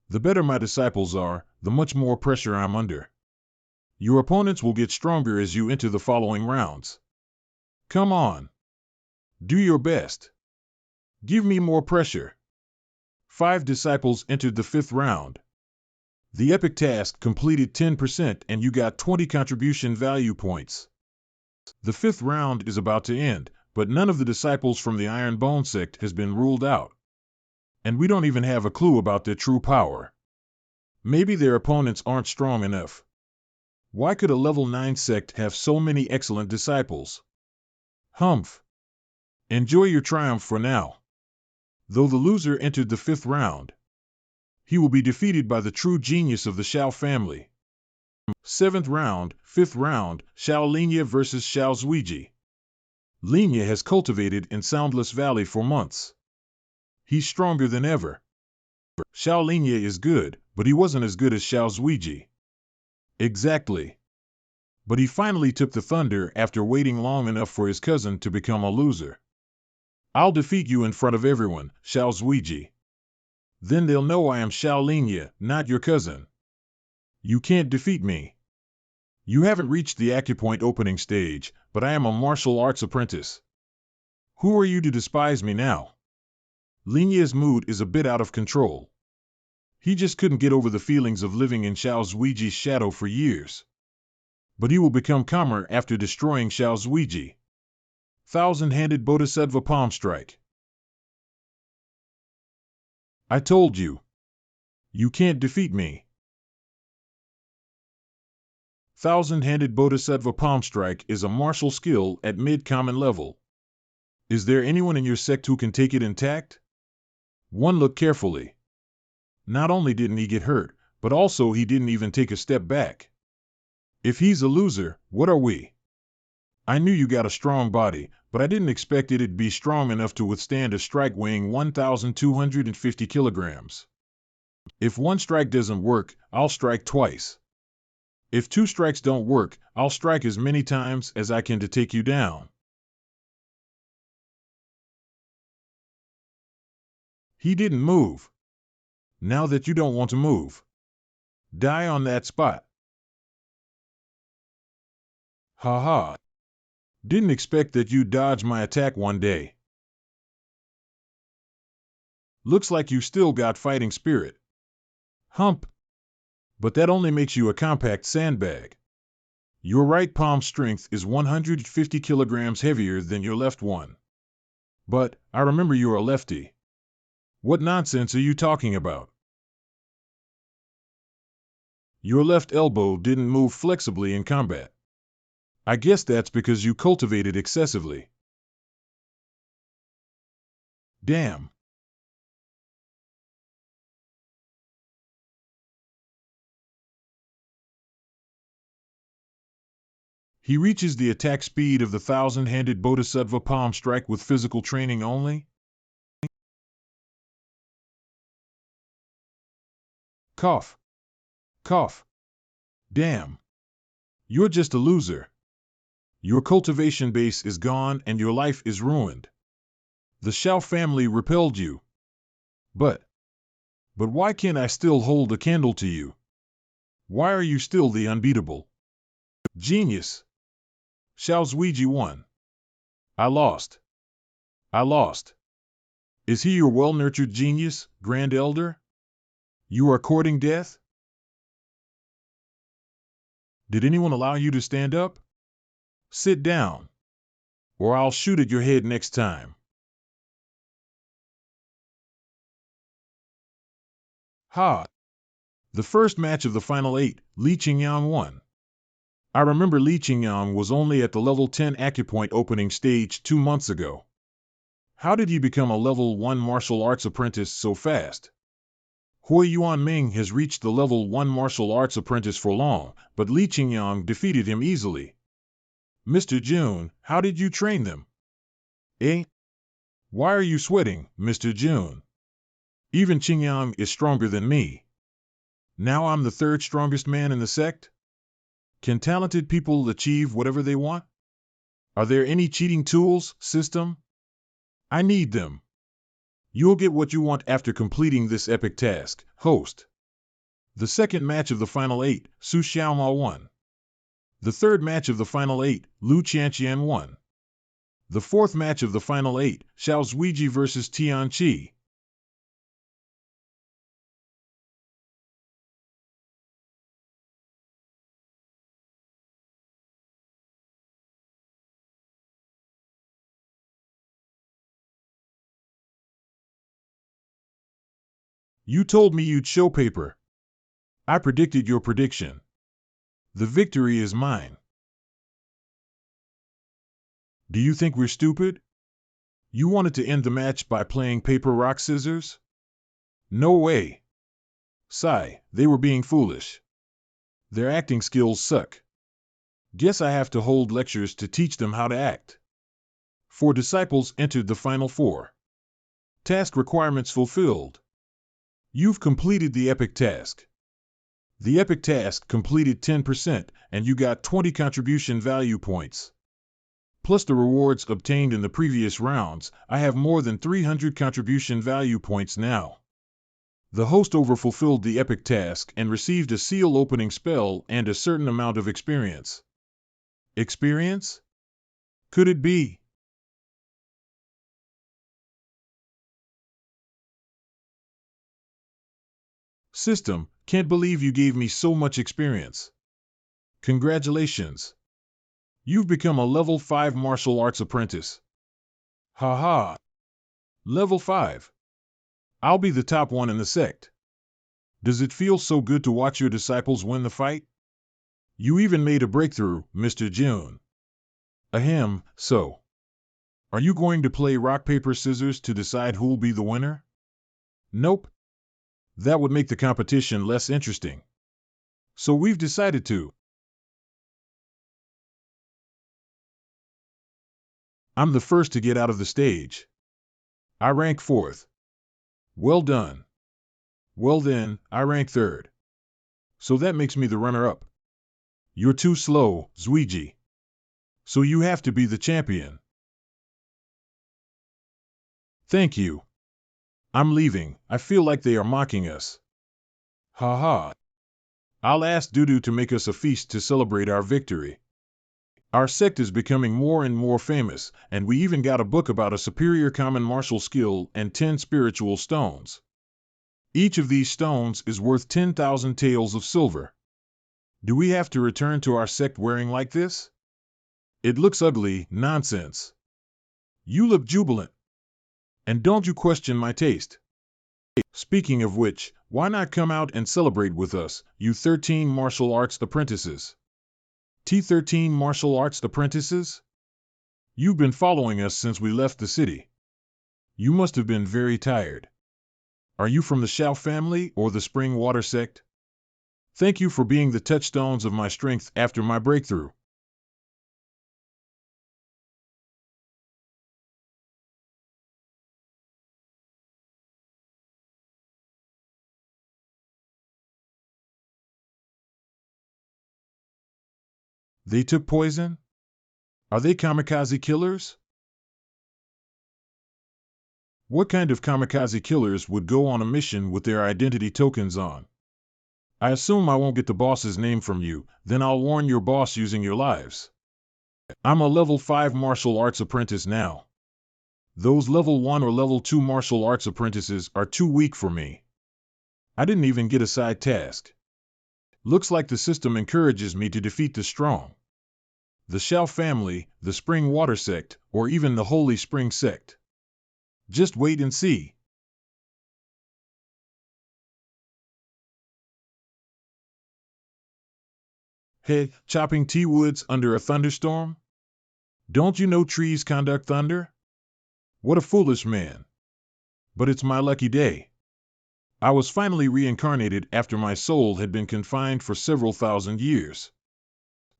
The better my disciples are, the much more pressure I'm under. Your opponents will get stronger as you enter the following rounds. Come on. Do your best. Give me more pressure. 5 disciples entered the 5th round. The epic task completed 10% and you got 20 contribution value points. The 5th round is about to end, but none of the disciples from the Iron Bone Sect has been ruled out. And we don't even have a clue about their true power. Maybe their opponents aren't strong enough. Why could a level 9 sect have so many excellent disciples? Humph. Enjoy your triumph for now. Though the loser entered the 5th round, he will be defeated by the true genius of the Xiao family. 7th round, 5th round, Xiao Linya vs. Xiao Zuiji. Linya has cultivated in Soundless Valley for months. He's stronger than ever. Xiao Linya is good, but he wasn't as good as Xiao Zuiji. Exactly. But he finally took the thunder after waiting long enough for his cousin to become a loser. I'll defeat you in front of everyone, Xiao Zuiji. Then they'll know I am Xiao Linya, not your cousin. You can't defeat me. You haven't reached the acupoint opening stage, but I am a martial arts apprentice. Who are you to despise me now? Linya's mood is a bit out of control. He just couldn't get over the feelings of living in Xiao Zuiji's shadow for years. But he will become calmer after destroying Xiao Zuiji. Thousand-handed Bodhisattva palm strike. I told you. You can't defeat me. Thousand-handed Bodhisattva palm strike is a martial skill at mid-common level. Is there anyone in your sect who can take it intact? One look carefully. Not only didn't he get hurt, but also he didn't even take a step back. If he's a loser, what are we? I knew you got a strong body, but I didn't expect it'd be strong enough to withstand a strike weighing 1,250 kilograms. If one strike doesn't work, I'll strike twice. If 2 strikes don't work, I'll strike as many times as I can to take you down. He didn't move. Now that you don't want to move, die on that spot. Ha ha. Didn't expect that you'd dodge my attack one day. Looks like you still got fighting spirit. Hump. But that only makes you a compact sandbag. Your right palm strength is 150 kilograms heavier than your left one. But, I remember you're a lefty. What nonsense are you talking about? Your left elbow didn't move flexibly in combat. I guess that's because you cultivate it excessively. Damn. He reaches the attack speed of the thousand-handed Bodhisattva palm strike with physical training only? Cough. Cough. Damn. You're just a loser. Your cultivation base is gone and your life is ruined. The Xiao family repelled you. But why can't I still hold a candle to you? Why are you still the unbeatable? Genius. Xiao Zuiji won. I lost. I lost. Is he your well-nurtured genius, Grand Elder? You are courting death? Did anyone allow you to stand up? Sit down. Or I'll shoot at your head next time. Ha! The first match of the final 8, Li Qingyang won. I remember Li Qingyang was only at the level 10 acupoint opening stage 2 months ago. How did he become a level 1 martial arts apprentice so fast? Hui Yuanming has reached the level 1 martial arts apprentice for long, but Li Qingyang defeated him easily. Mr. Jun, how did you train them? Eh? Why are you sweating, Mr. Jun? Even Qingyang is stronger than me. Now I'm the 3rd strongest man in the sect? Can talented people achieve whatever they want? Are there any cheating tools, system? I need them. You'll get what you want after completing this epic task, host. The second match of the final 8, Su Xiaoma won. The third match of the final 8, Lu Qianqian won. The fourth match of the final 8, Xiao Zuiji vs. Tianqi. You told me you'd show paper. I predicted your prediction. The victory is mine. Do you think we're stupid? You wanted to end the match by playing paper, rock, scissors? No way. Sigh, they were being foolish. Their acting skills suck. Guess I have to hold lectures to teach them how to act. 4 disciples entered the final 4. Task requirements fulfilled. You've completed the epic task. The epic task completed 10%, and you got 20 contribution value points. Plus the rewards obtained in the previous rounds, I have more than 300 contribution value points now. The host overfulfilled the epic task and received a seal opening spell and a certain amount of experience. Experience? Could it be? System, can't believe you gave me so much experience. Congratulations. You've become a level 5 martial arts apprentice. Haha. Level 5. I'll be the top one in the sect. Does it feel so good to watch your disciples win the fight? You even made a breakthrough, Mr. June. Ahem, so. Are you going to play rock, paper, scissors to decide who'll be the winner? Nope. That would make the competition less interesting. So we've decided to. I'm the first to get out of the stage. I rank 4th. Well done. Well then, I rank 3rd. So that makes me the runner-up. You're too slow, Zuiji. So you have to be the champion. Thank you. I'm leaving. I feel like they are mocking us. Haha. I'll ask Dudu to make us a feast to celebrate our victory. Our sect is becoming more and more famous, and we even got a book about a superior common martial skill and 10 spiritual stones. Each of these stones is worth 10,000 taels of silver. Do we have to return to our sect wearing like this? It looks ugly, nonsense. You look jubilant. And don't you question my taste. Speaking of which, why not come out and celebrate with us, you 13 martial arts apprentices? T13 martial arts apprentices? You've been following us since we left the city. You must have been very tired. Are you from the Shao family or the Spring Water Sect? Thank you for being the touchstones of my strength after my breakthrough. They took poison? Are they kamikaze killers? What kind of kamikaze killers would go on a mission with their identity tokens on? I assume I won't get the boss's name from you, then I'll warn your boss using your lives. I'm a level 5 martial arts apprentice now. Those level 1 or level 2 martial arts apprentices are too weak for me. I didn't even get a side task. Looks like the system encourages me to defeat the strong. The Shao family, the Spring Water Sect, or even the Holy Spring Sect. Just wait and see. Hey, chopping tea woods under a thunderstorm? Don't you know trees conduct thunder? What a foolish man. But it's my lucky day. I was finally reincarnated after my soul had been confined for several thousand years.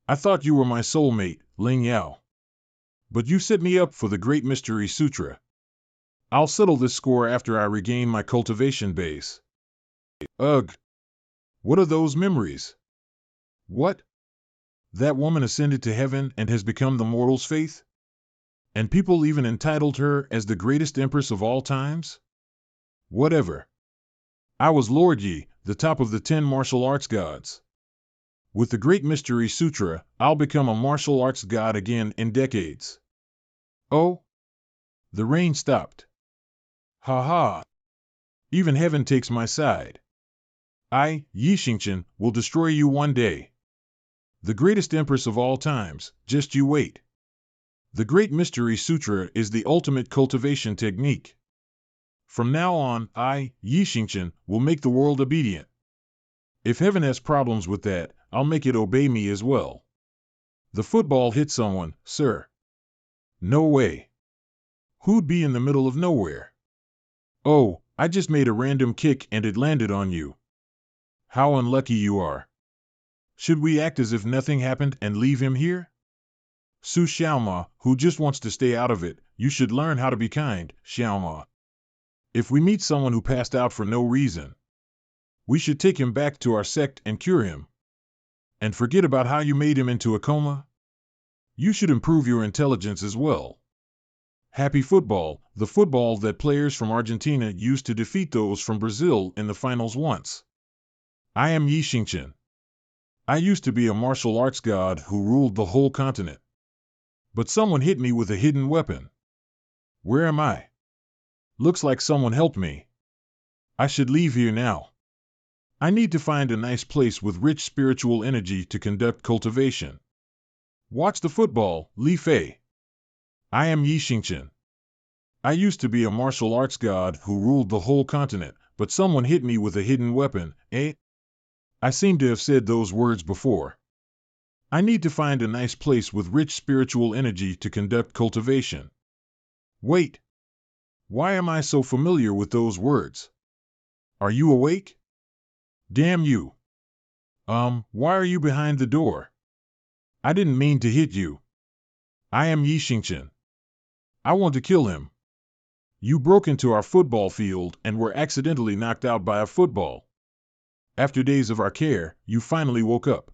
I thought you were my soulmate, Ling Yao. But you set me up for the Great Mystery Sutra. I'll settle this score after I regain my cultivation base. Ugh. What are those memories? What? That woman ascended to heaven and has become the mortal's faith? And people even entitled her as the greatest empress of all times? Whatever. I was Lord Yi, the top of the 10 martial arts gods. With the Great Mystery Sutra, I'll become a martial arts god again in decades. Oh? The rain stopped. Ha ha. Even heaven takes my side. I, Yi Xingqian, will destroy you one day. The greatest empress of all times, just you wait. The Great Mystery Sutra is the ultimate cultivation technique. From now on, I, Yi Xingqian, will make the world obedient. If heaven has problems with that, I'll make it obey me as well. The football hit someone, sir. No way. Who'd be in the middle of nowhere? Oh, I just made a random kick and it landed on you. How unlucky you are. Should we act as if nothing happened and leave him here? Su Xiaoma, who just wants to stay out of it, you should learn how to be kind, Xiaoma. If we meet someone who passed out for no reason, we should take him back to our sect and cure him. And forget about how you made him into a coma. You should improve your intelligence as well. Happy football, the football that players from Argentina used to defeat those from Brazil in the finals once. I am Yi Xingqian. I used to be a martial arts god who ruled the whole continent. But someone hit me with a hidden weapon. Where am I? Looks like someone helped me. I should leave here now. I need to find a nice place with rich spiritual energy to conduct cultivation. Watch the football, Li Fei. I am Yi Xingqian. I used to be a martial arts god who ruled the whole continent, but someone hit me with a hidden weapon, eh? I seem to have said those words before. I need to find a nice place with rich spiritual energy to conduct cultivation. Wait. Why am I so familiar with those words? Are you awake? Damn you. Why are you behind the door? I didn't mean to hit you. I am Yi Xingqian. I want to kill him. You broke into our football field and were accidentally knocked out by a football. After days of our care, you finally woke up.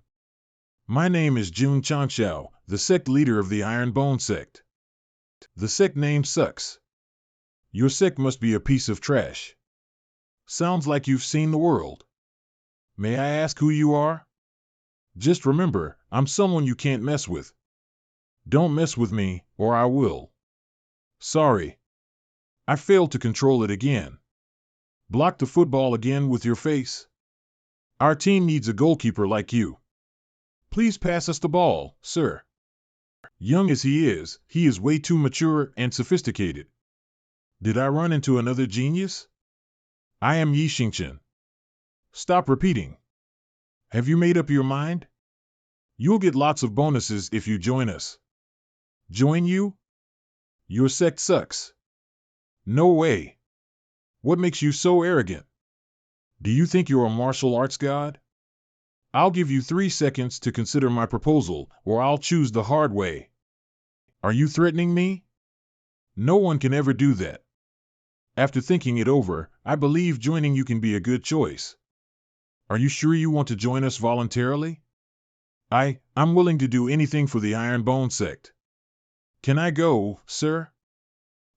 My name is Jun Changxiao, the sect leader of the Iron Bone Sect. The sect name sucks. Your sect must be a piece of trash. Sounds like you've seen the world. May I ask who you are? Just remember, I'm someone you can't mess with. Don't mess with me, or I will. Sorry. I failed to control it again. Block the football again with your face? Our team needs a goalkeeper like you. Please pass us the ball, sir. Young as he is way too mature and sophisticated. Did I run into another genius? I am Yi Xingqian. Stop repeating. Have you made up your mind? You'll get lots of bonuses if you join us. Join you? Your sect sucks. No way. What makes you so arrogant? Do you think you're a martial arts god? I'll give you 3 seconds to consider my proposal, or I'll choose the hard way. Are you threatening me? No one can ever do that. After thinking it over, I believe joining you can be a good choice. Are you sure you want to join us voluntarily? I'm willing to do anything for the Iron Bone Sect. Can I go, sir?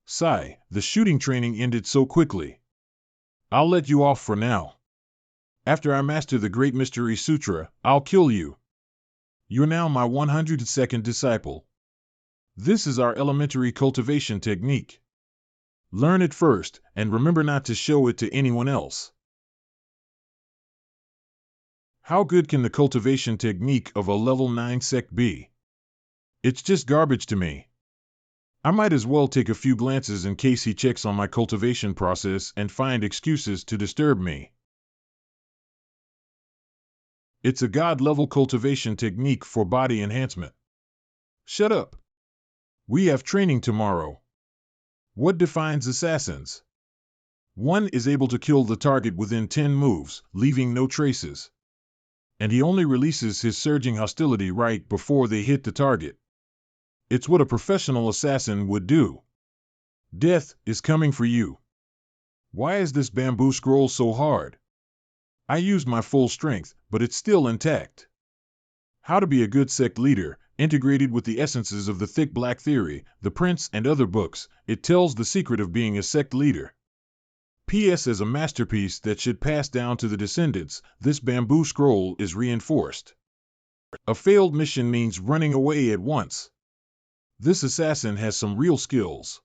Sigh, the shooting training ended so quickly. I'll let you off for now. After I master the Great Mystery Sutra, I'll kill you. You're now my 102nd disciple. This is our elementary cultivation technique. Learn it first, and remember not to show it to anyone else. How good can the cultivation technique of a level 9 sect be? It's just garbage to me. I might as well take a few glances in case he checks on my cultivation process and find excuses to disturb me. It's a god-level cultivation technique for body enhancement. Shut up. We have training tomorrow. What defines assassins? One is able to kill the target within 10 moves, leaving no traces. And he only releases his surging hostility right before they hit the target. It's what a professional assassin would do. Death is coming for you. Why is this bamboo scroll so hard? I used my full strength, but it's still intact. How to be a good sect leader, integrated with the essences of the Thick Black Theory, the Prince, and other books, it tells the secret of being a sect leader. P.S. As a masterpiece that should pass down to the descendants, this bamboo scroll is reinforced. A failed mission means running away at once. This assassin has some real skills.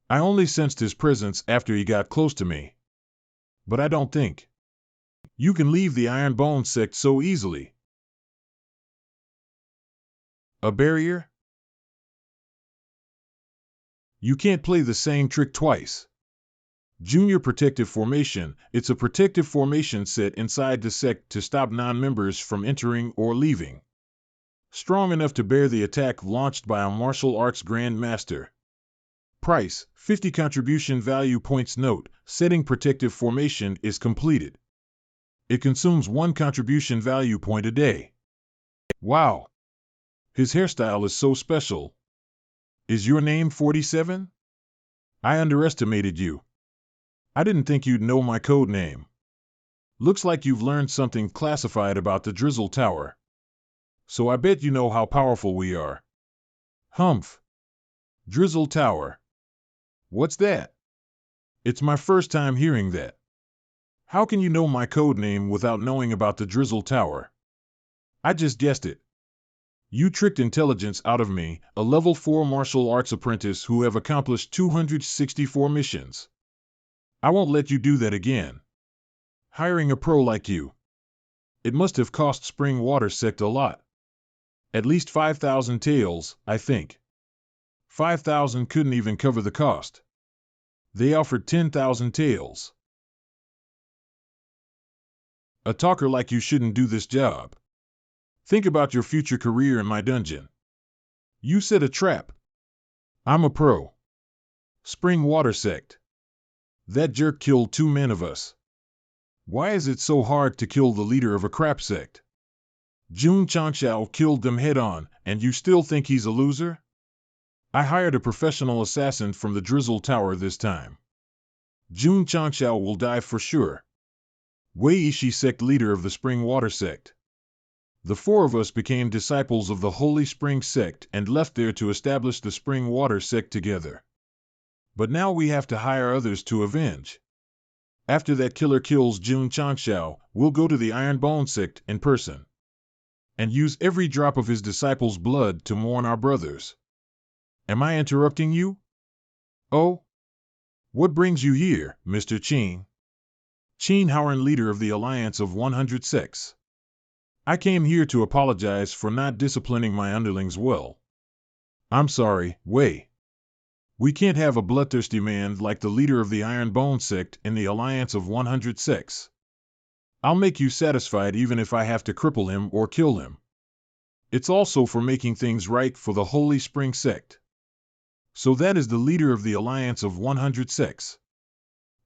I only sensed his presence after he got close to me. But I don't think you can leave the Iron Bone Sect so easily. A barrier? You can't play the same trick twice. Junior Protective Formation. It's a protective formation set inside the sect to stop non-members from entering or leaving. Strong enough to bear the attack launched by a martial arts grand master. Price, 50 contribution value points. Note, setting protective formation is completed. It consumes 1 contribution value point a day. Wow! His hairstyle is so special. Is your name 47? I underestimated you. I didn't think you'd know my code name. Looks like you've learned something classified about the Drizzle Tower. So I bet you know how powerful we are. Humph. Drizzle Tower. What's that? It's my first time hearing that. How can you know my code name without knowing about the Drizzle Tower? I just guessed it. You tricked intelligence out of me, a level 4 martial arts apprentice who have accomplished 264 missions. I won't let you do that again. Hiring a pro like you. It must have cost Springwater Sect a lot. At least 5,000 taels, I think. 5,000 couldn't even cover the cost. They offered 10,000 taels. A talker like you shouldn't do this job. Think about your future career in my dungeon. You set a trap. I'm a pro. Springwater Sect. That jerk killed 2 men of us. Why is it so hard to kill the leader of a crap sect? Jun Changxiao killed them head-on, and you still think he's a loser? I hired a professional assassin from the Drizzle Tower this time. Jun Changxiao will die for sure. Wei Ishi sect leader of the Springwater Sect. The 4 of us became disciples of the Holy Spring Sect and left there to establish the Springwater Sect together. But now we have to hire others to avenge. After that killer kills Jun Changxiao, we'll go to the Ironbone Sect in person. And use every drop of his disciples' blood to mourn our brothers. Am I interrupting you? Oh? What brings you here, Mr. Qin? Qin Howren, leader of the Alliance of 100 Sects. I came here to apologize for not disciplining my underlings well. I'm sorry, Wei. We can't have a bloodthirsty man like the leader of the Ironbone Sect in the Alliance of 100 Sects. I'll make you satisfied even if I have to cripple him or kill him. It's also for making things right for the Holy Spring Sect. So that is the leader of the Alliance of 100 Sects.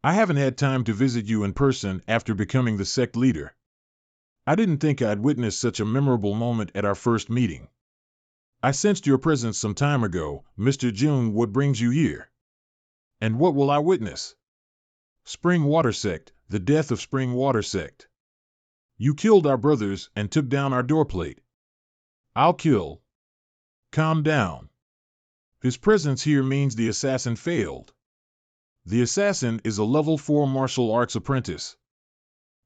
I haven't had time to visit you in person after becoming the sect leader. I didn't think I'd witness such a memorable moment at our first meeting. I sensed your presence some time ago, Mr. Jun. What brings you here? And what will I witness? Springwater Sect, the death of Springwater Sect. You killed our brothers and took down our doorplate. I'll kill. Calm down. His presence here means the assassin failed. The assassin is a level 4 martial arts apprentice.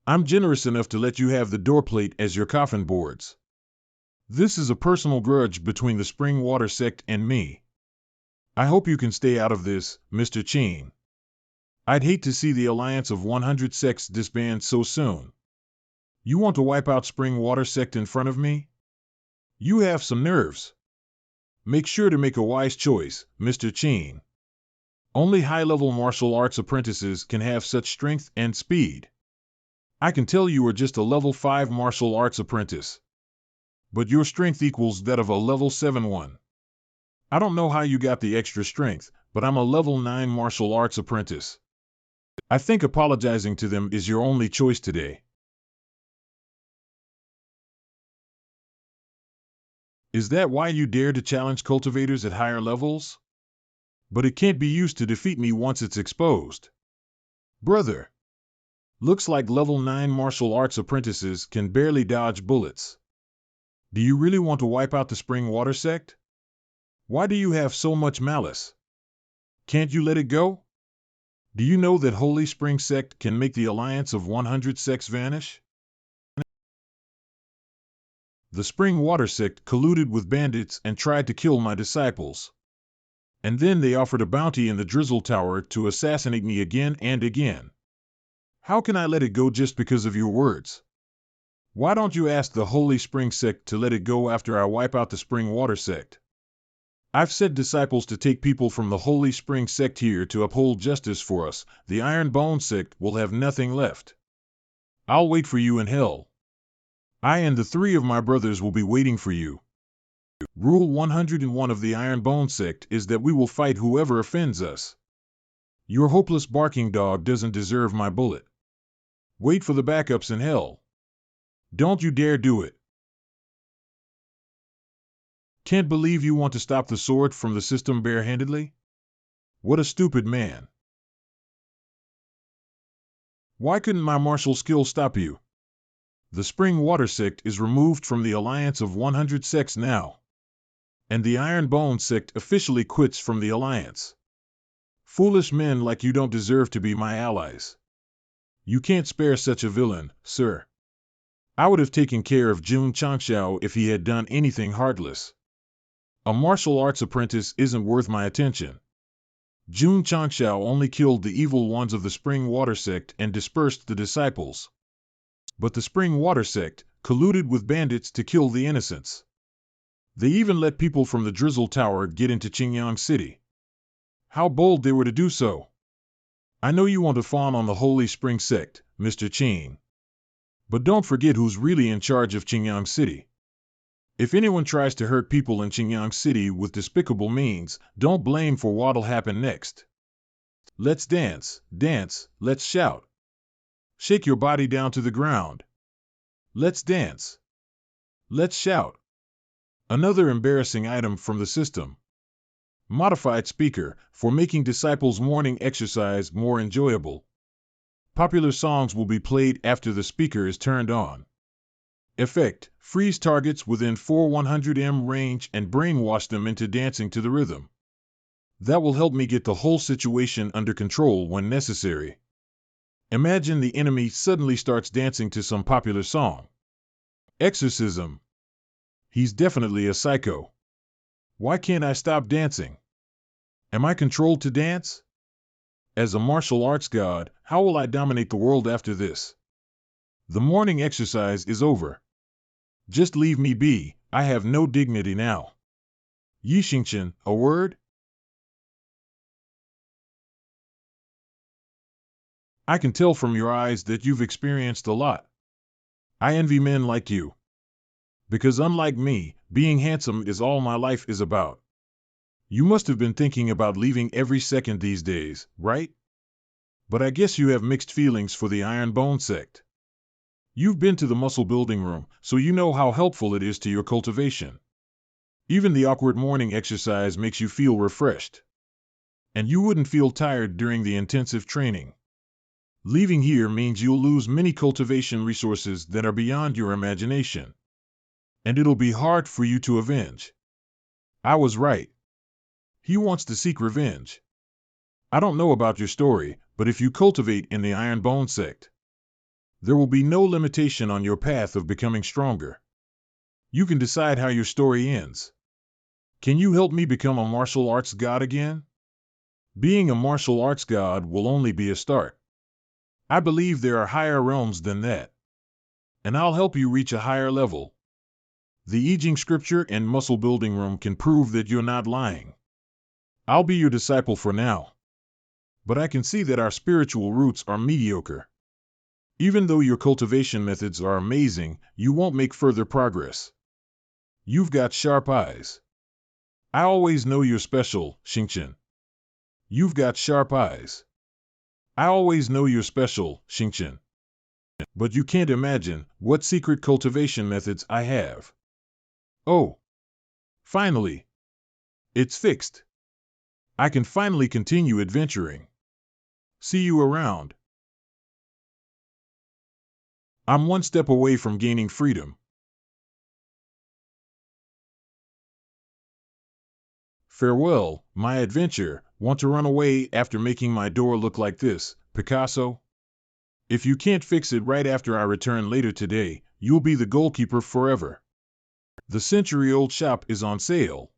I'm generous enough to let you have the doorplate as your coffin boards. This is a personal grudge between the Springwater Sect and me. I hope you can stay out of this, Mr. Qin. I'd hate to see the Alliance of 100 Sects disband so soon. You want to wipe out Springwater Sect in front of me? You have some nerves. Make sure to make a wise choice, Mr. Qin. Only high-level martial arts apprentices can have such strength and speed. I can tell you are just a level 5 martial arts apprentice. But your strength equals that of a level 7 one. I don't know how you got the extra strength, but I'm a level 9 martial arts apprentice. I think apologizing to them is your only choice today. Is that why you dare to challenge cultivators at higher levels? But it can't be used to defeat me once it's exposed. Brother. Looks like level 9 martial arts apprentices can barely dodge bullets. Do you really want to wipe out the Springwater Sect? Why do you have so much malice? Can't you let it go? Do you know that Holy Spring Sect can make the Alliance of 100 Sects vanish? The Springwater Sect colluded with bandits and tried to kill my disciples. And then they offered a bounty in the Drizzle Tower to assassinate me again and again. How can I let it go just because of your words? Why don't you ask the Holy Spring Sect to let it go after I wipe out the Springwater Sect? I've sent disciples to take people from the Holy Spring Sect here to uphold justice for us. The Iron Bone Sect will have nothing left. I'll wait for you in hell. I and the 3 of my brothers will be waiting for you. Rule 101 of the Iron Bone Sect is that we will fight whoever offends us. Your hopeless barking dog doesn't deserve my bullet. Wait for the backups in hell. Don't you dare do it. Can't believe you want to stop the sword from the system barehandedly? What a stupid man. Why couldn't my martial skill stop you? The Spring Water Sect is removed from the alliance of 100 sects now. And the Iron Bone Sect officially quits from the alliance. Foolish men like you don't deserve to be my allies. You can't spare such a villain, sir. I would have taken care of Jun Changxiao if he had done anything heartless. A martial arts apprentice isn't worth my attention. Jun Changxiao only killed the evil ones of the Spring Water Sect and dispersed the disciples. But the Spring Water Sect colluded with bandits to kill the innocents. They even let people from the Drizzle Tower get into Qingyang City. How bold they were to do so! I know you want to fawn on the Holy Spring Sect, Mr. Qing. But don't forget who's really in charge of Qingyang City. If anyone tries to hurt people in Qingyang City with despicable means, don't blame for what'll happen next. Let's dance, let's shout. Shake your body down to the ground. Let's dance. Let's shout. Another embarrassing item from the system. Modified speaker for making disciples' morning exercise more enjoyable. Popular songs will be played after the speaker is turned on. Effect: freeze targets within 400m range and brainwash them into dancing to the rhythm. That will help me get the whole situation under control when necessary. Imagine the enemy suddenly starts dancing to some popular song. Exorcism. He's definitely a psycho. Why can't I stop dancing? Am I controlled to dance? As a martial arts god, how will I dominate the world after this? The morning exercise is over. Just leave me be, I have no dignity now. Yi Xingqian, a word? I can tell from your eyes that you've experienced a lot. I envy men like you. Because unlike me, being handsome is all my life is about. You must have been thinking about leaving every second these days, right? But I guess you have mixed feelings for the Iron Bone Sect. You've been to the muscle building room, so you know how helpful it is to your cultivation. Even the awkward morning exercise makes you feel refreshed. And you wouldn't feel tired during the intensive training. Leaving here means you'll lose many cultivation resources that are beyond your imagination. And it'll be hard for you to avenge. I was right. He wants to seek revenge. I don't know about your story, but if you cultivate in the Iron Bone Sect, there will be no limitation on your path of becoming stronger. You can decide how your story ends. Can you help me become a martial arts god again? Being a martial arts god will only be a start. I believe there are higher realms than that. And I'll help you reach a higher level. The I Ching scripture and muscle building room can prove that you're not lying. I'll be your disciple for now. But I can see that our spiritual roots are mediocre. Even though your cultivation methods are amazing, you won't make further progress. You've got sharp eyes. I always know you're special, Xingqian. You've got sharp eyes. I always know you're special, Xingqian. But you can't imagine what secret cultivation methods I have. Oh. Finally. It's fixed. I can finally continue adventuring. See you around. I'm one step away from gaining freedom. Farewell, my adventure. Want to run away after making my door look like this, Picasso? If you can't fix it right after I return later today, you'll be the goalkeeper forever. The century-old shop is on sale.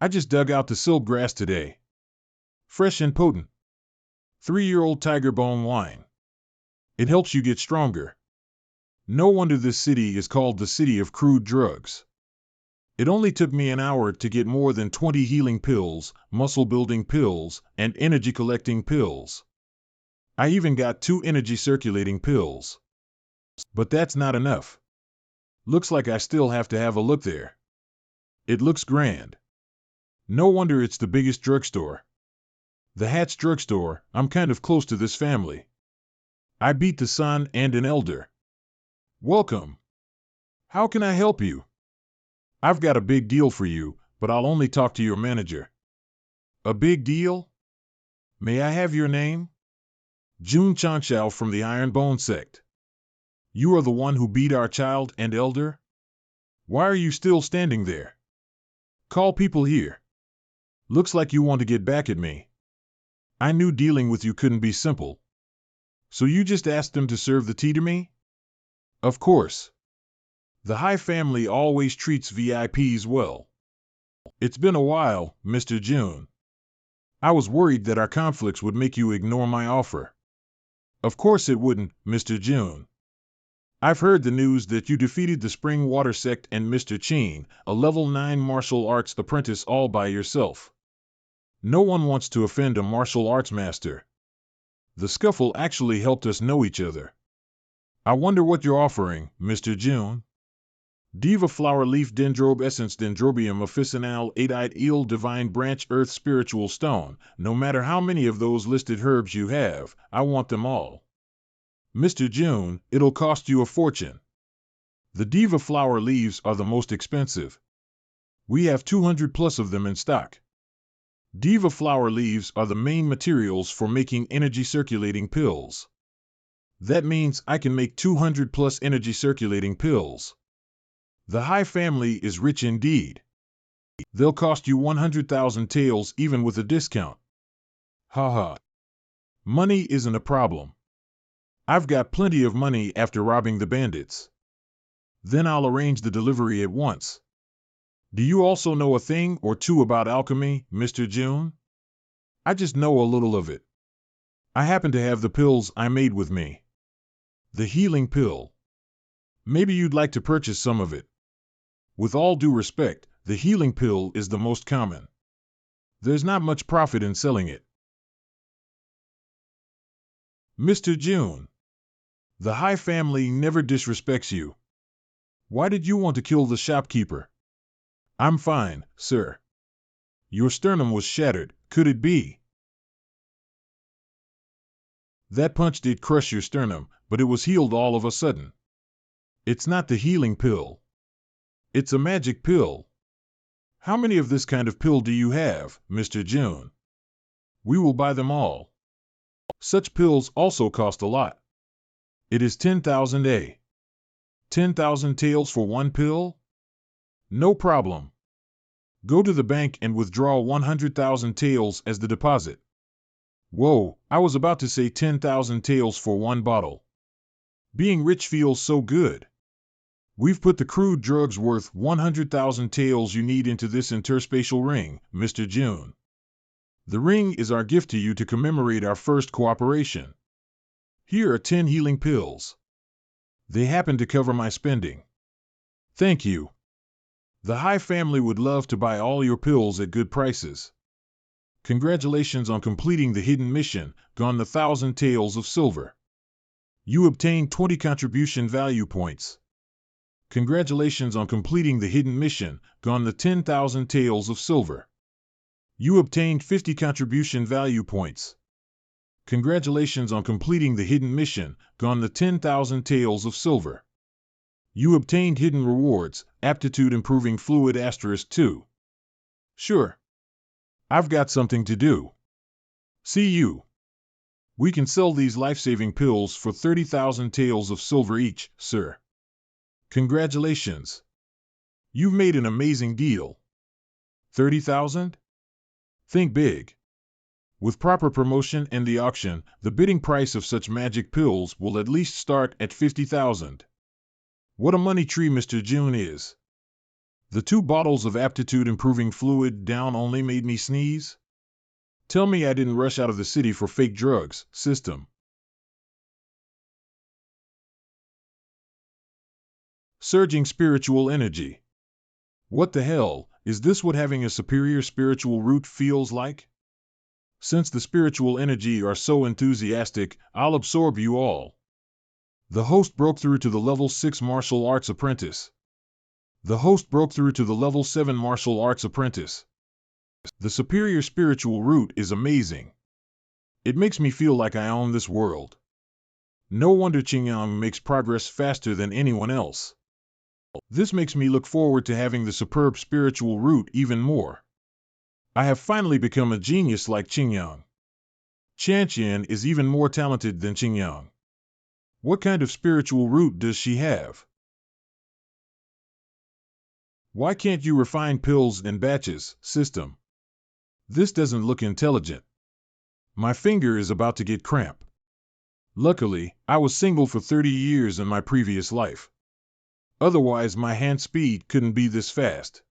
I just dug out the silk grass today. Fresh and potent. 3-year-old tiger bone wine. It helps you get stronger. No wonder this city is called the city of crude drugs. It only took me an hour to get more than 20 healing pills, muscle-building pills, and energy-collecting pills. I even got 2 energy-circulating pills. But that's not enough. Looks like I still have to have a look there. It looks grand. No wonder it's the biggest drugstore. The Hat's drugstore. I'm kind of close to this family. I beat the son and an elder. Welcome. How can I help you? I've got a big deal for you, but I'll only talk to your manager. A big deal? May I have your name? Jun Chanxiao from the Iron Bone Sect. You are the one who beat our child and elder? Why are you still standing there? Call people here. Looks like you want to get back at me. I knew dealing with you couldn't be simple. So you just asked them to serve the tea to me? Of course. The Hai family always treats VIPs well. It's been a while, Mr. Jun. I was worried that our conflicts would make you ignore my offer. Of course it wouldn't, Mr. Jun. I've heard the news that you defeated the Spring Water Sect and Mr. Chin, a level 9 martial arts apprentice, all by yourself. No one wants to offend a martial arts master. The scuffle actually helped us know each other. I wonder what you're offering, Mr. Jun. Diva Flower Leaf Dendrobe Essence Dendrobium Officinale 8-eyed Eel Divine Branch Earth Spiritual Stone. No matter how many of those listed herbs you have, I want them all. Mr. Jun, it'll cost you a fortune. The Diva Flower leaves are the most expensive. We have 200 plus of them in stock. Diva Flower leaves are the main materials for making energy circulating pills. That means I can make 200 plus energy circulating pills. The Hai family is rich indeed. They'll cost you 100,000 taels even with a discount. Haha. Money isn't a problem. I've got plenty of money after robbing the bandits. Then I'll arrange the delivery at once. Do you also know a thing or two about alchemy, Mr. Jun? I just know a little of it. I happen to have the pills I made with me. The healing pill. Maybe you'd like to purchase some of it. With all due respect, the healing pill is the most common. There's not much profit in selling it. Mr. Jun. The Hai family never disrespects you. Why did you want to kill the shopkeeper? I'm fine, sir. Your sternum was shattered, could it be? That punch did crush your sternum, but it was healed all of a sudden. It's not the healing pill. It's a magic pill. How many of this kind of pill do you have, Mr. Jun? We will buy them all. Such pills also cost a lot. It is 10,000 a. 10,000 taels for one pill? No problem. Go to the bank and withdraw 100,000 taels as the deposit. Whoa, I was about to say 10,000 taels for one bottle. Being rich feels so good. We've put the crude drugs worth 100,000 taels you need into this interspatial ring, Mr. Jun. The ring is our gift to you to commemorate our first cooperation. Here are 10 healing pills. They happen to cover my spending. Thank you. The Hai family would love to buy all your pills at good prices. Congratulations on completing the hidden mission, gone the 1,000 taels of silver. You obtained 20 contribution value points. Congratulations on completing the hidden mission, gone the 10,000 taels of silver. You obtained 50 contribution value points. Congratulations on completing the hidden mission, gone the 10,000 taels of silver. You obtained hidden rewards, aptitude improving fluid *2. Sure. I've got something to do. See you. We can sell these life-saving pills for 30,000 taels of silver each, sir. Congratulations. You've made an amazing deal. 30,000? Think big. With proper promotion and the auction, the bidding price of such magic pills will at least start at 50,000. What a money tree Mr. Jun is. The 2 bottles of aptitude improving fluid down only made me sneeze? Tell me I didn't rush out of the city for fake drugs, system. Surging spiritual energy. What the hell, is this what having a superior spiritual root feels like? Since the spiritual energy are so enthusiastic, I'll absorb you all. The host broke through to the level 6 martial arts apprentice. The host broke through to the level 7 martial arts apprentice. The superior spiritual root is amazing. It makes me feel like I own this world. No wonder Qingyang makes progress faster than anyone else. This makes me look forward to having the superb spiritual root even more. I have finally become a genius like Qingyang. Qianqian is even more talented than Qingyang. What kind of spiritual root does she have? Why can't you refine pills in batches, system? This doesn't look intelligent. My finger is about to get cramp. Luckily, I was single for 30 years in my previous life. Otherwise, my hand speed couldn't be this fast.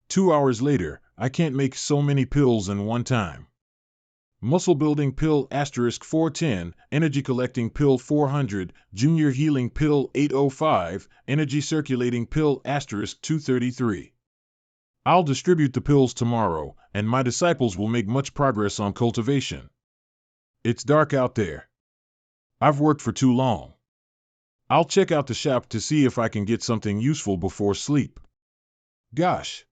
2 hours later, I can't make so many pills in one time. Muscle building pill asterisk 410, energy collecting pill 400, junior healing pill 805, energy circulating pill asterisk 233. I'll distribute the pills tomorrow, and my disciples will make much progress on cultivation. It's dark out there. I've worked for too long. I'll check out the shop to see if I can get something useful before sleep. Gosh.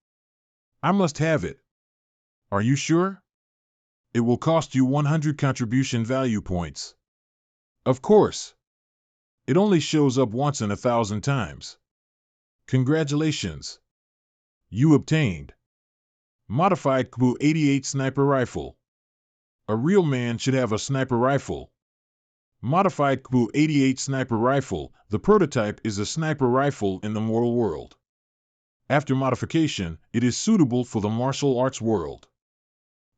I must have it. Are you sure? It will cost you 100 contribution value points. Of course. It only shows up once in 1,000 times. Congratulations. You obtained Modified KBU 88 Sniper Rifle. A real man should have a sniper rifle. Modified KBU 88 Sniper Rifle. The prototype is a sniper rifle in the mortal world. After modification, it is suitable for the martial arts world.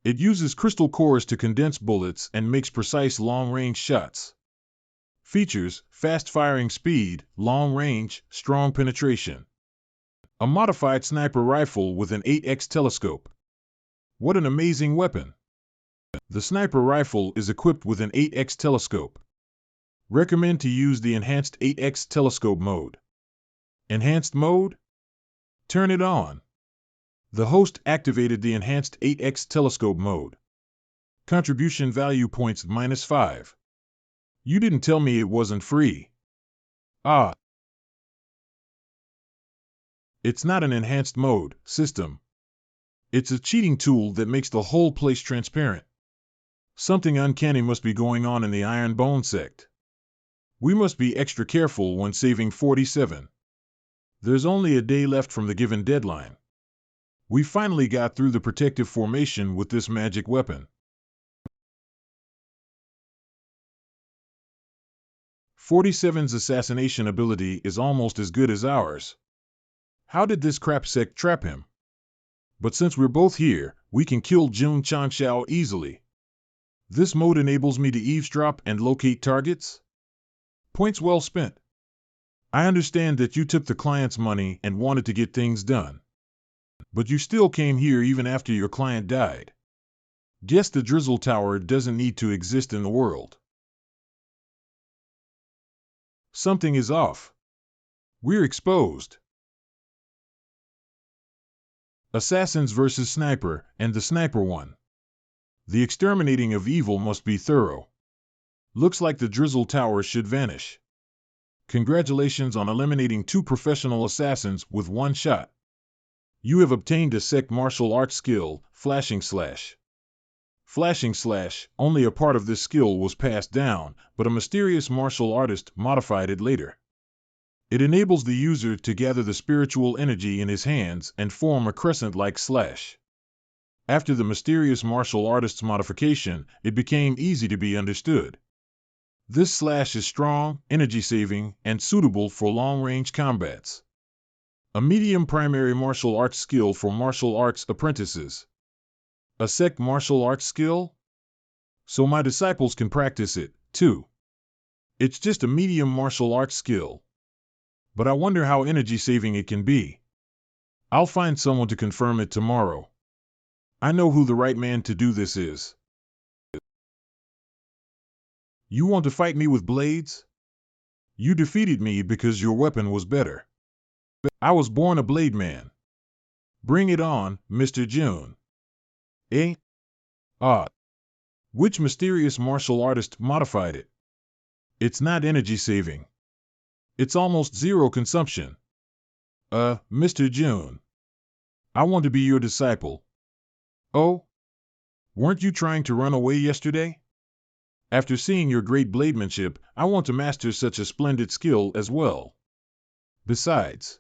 It uses crystal cores to condense bullets and makes precise long-range shots. Features: fast firing speed, long range, strong penetration. A modified sniper rifle with an 8x telescope. What an amazing weapon! The sniper rifle is equipped with an 8x telescope. Recommend to use the enhanced 8x telescope mode. Enhanced mode? Turn it on. The host activated the enhanced 8x telescope mode. Contribution value points -5. You didn't tell me it wasn't free. Ah. It's not an enhanced mode, system. It's a cheating tool that makes the whole place transparent. Something uncanny must be going on in the Iron Bone Sect. We must be extra careful when saving 47. There's only a day left from the given deadline. We finally got through the protective formation with this magic weapon. 47's assassination ability is almost as good as ours. How did this crap sect trap him? But since we're both here, we can kill Jun Changxiao easily. This mode enables me to eavesdrop and locate targets? Points well spent. I understand that you took the client's money and wanted to get things done. But you still came here even after your client died. Guess the Drizzle Tower doesn't need to exist in the world. Something is off. We're exposed. Assassins versus Sniper, and the Sniper won. The exterminating of evil must be thorough. Looks like the Drizzle Tower should vanish. Congratulations on eliminating 2 professional assassins with 1 shot. You have obtained a Sect martial arts skill, Flashing Slash. Flashing Slash, only a part of this skill was passed down, but a mysterious martial artist modified it later. It enables the user to gather the spiritual energy in his hands and form a crescent-like slash. After the mysterious martial artist's modification, it became easy to be understood. This slash is strong, energy-saving, and suitable for long-range combats. A medium primary martial arts skill for martial arts apprentices. A Sect martial arts skill? So my disciples can practice it, too. It's just a medium martial arts skill. But I wonder how energy-saving it can be. I'll find someone to confirm it tomorrow. I know who the right man to do this is. You want to fight me with blades? You defeated me because your weapon was better. I was born a blade man. Bring it on, Mr. June. Eh? Ah. Which mysterious martial artist modified it? It's not energy saving. It's almost zero consumption. Mr. June. I want to be your disciple. Oh? Weren't you trying to run away yesterday? After seeing your great blademanship, I want to master such a splendid skill as well. Besides,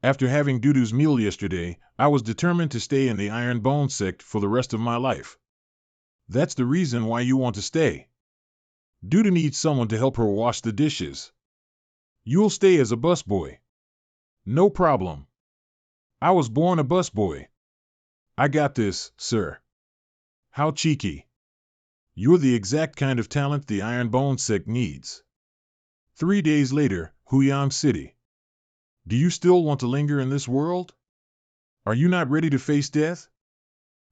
after having Dudu's meal yesterday, I was determined to stay in the Iron Bone sect for the rest of my life. That's the reason why you want to stay. Dudu needs someone to help her wash the dishes. You'll stay as a busboy. No problem. I was born a busboy. I got this, sir. How cheeky. You're the exact kind of talent the Iron Bone sect needs. 3 days later, Huyang City. Do you still want to linger in this world? Are you not ready to face death?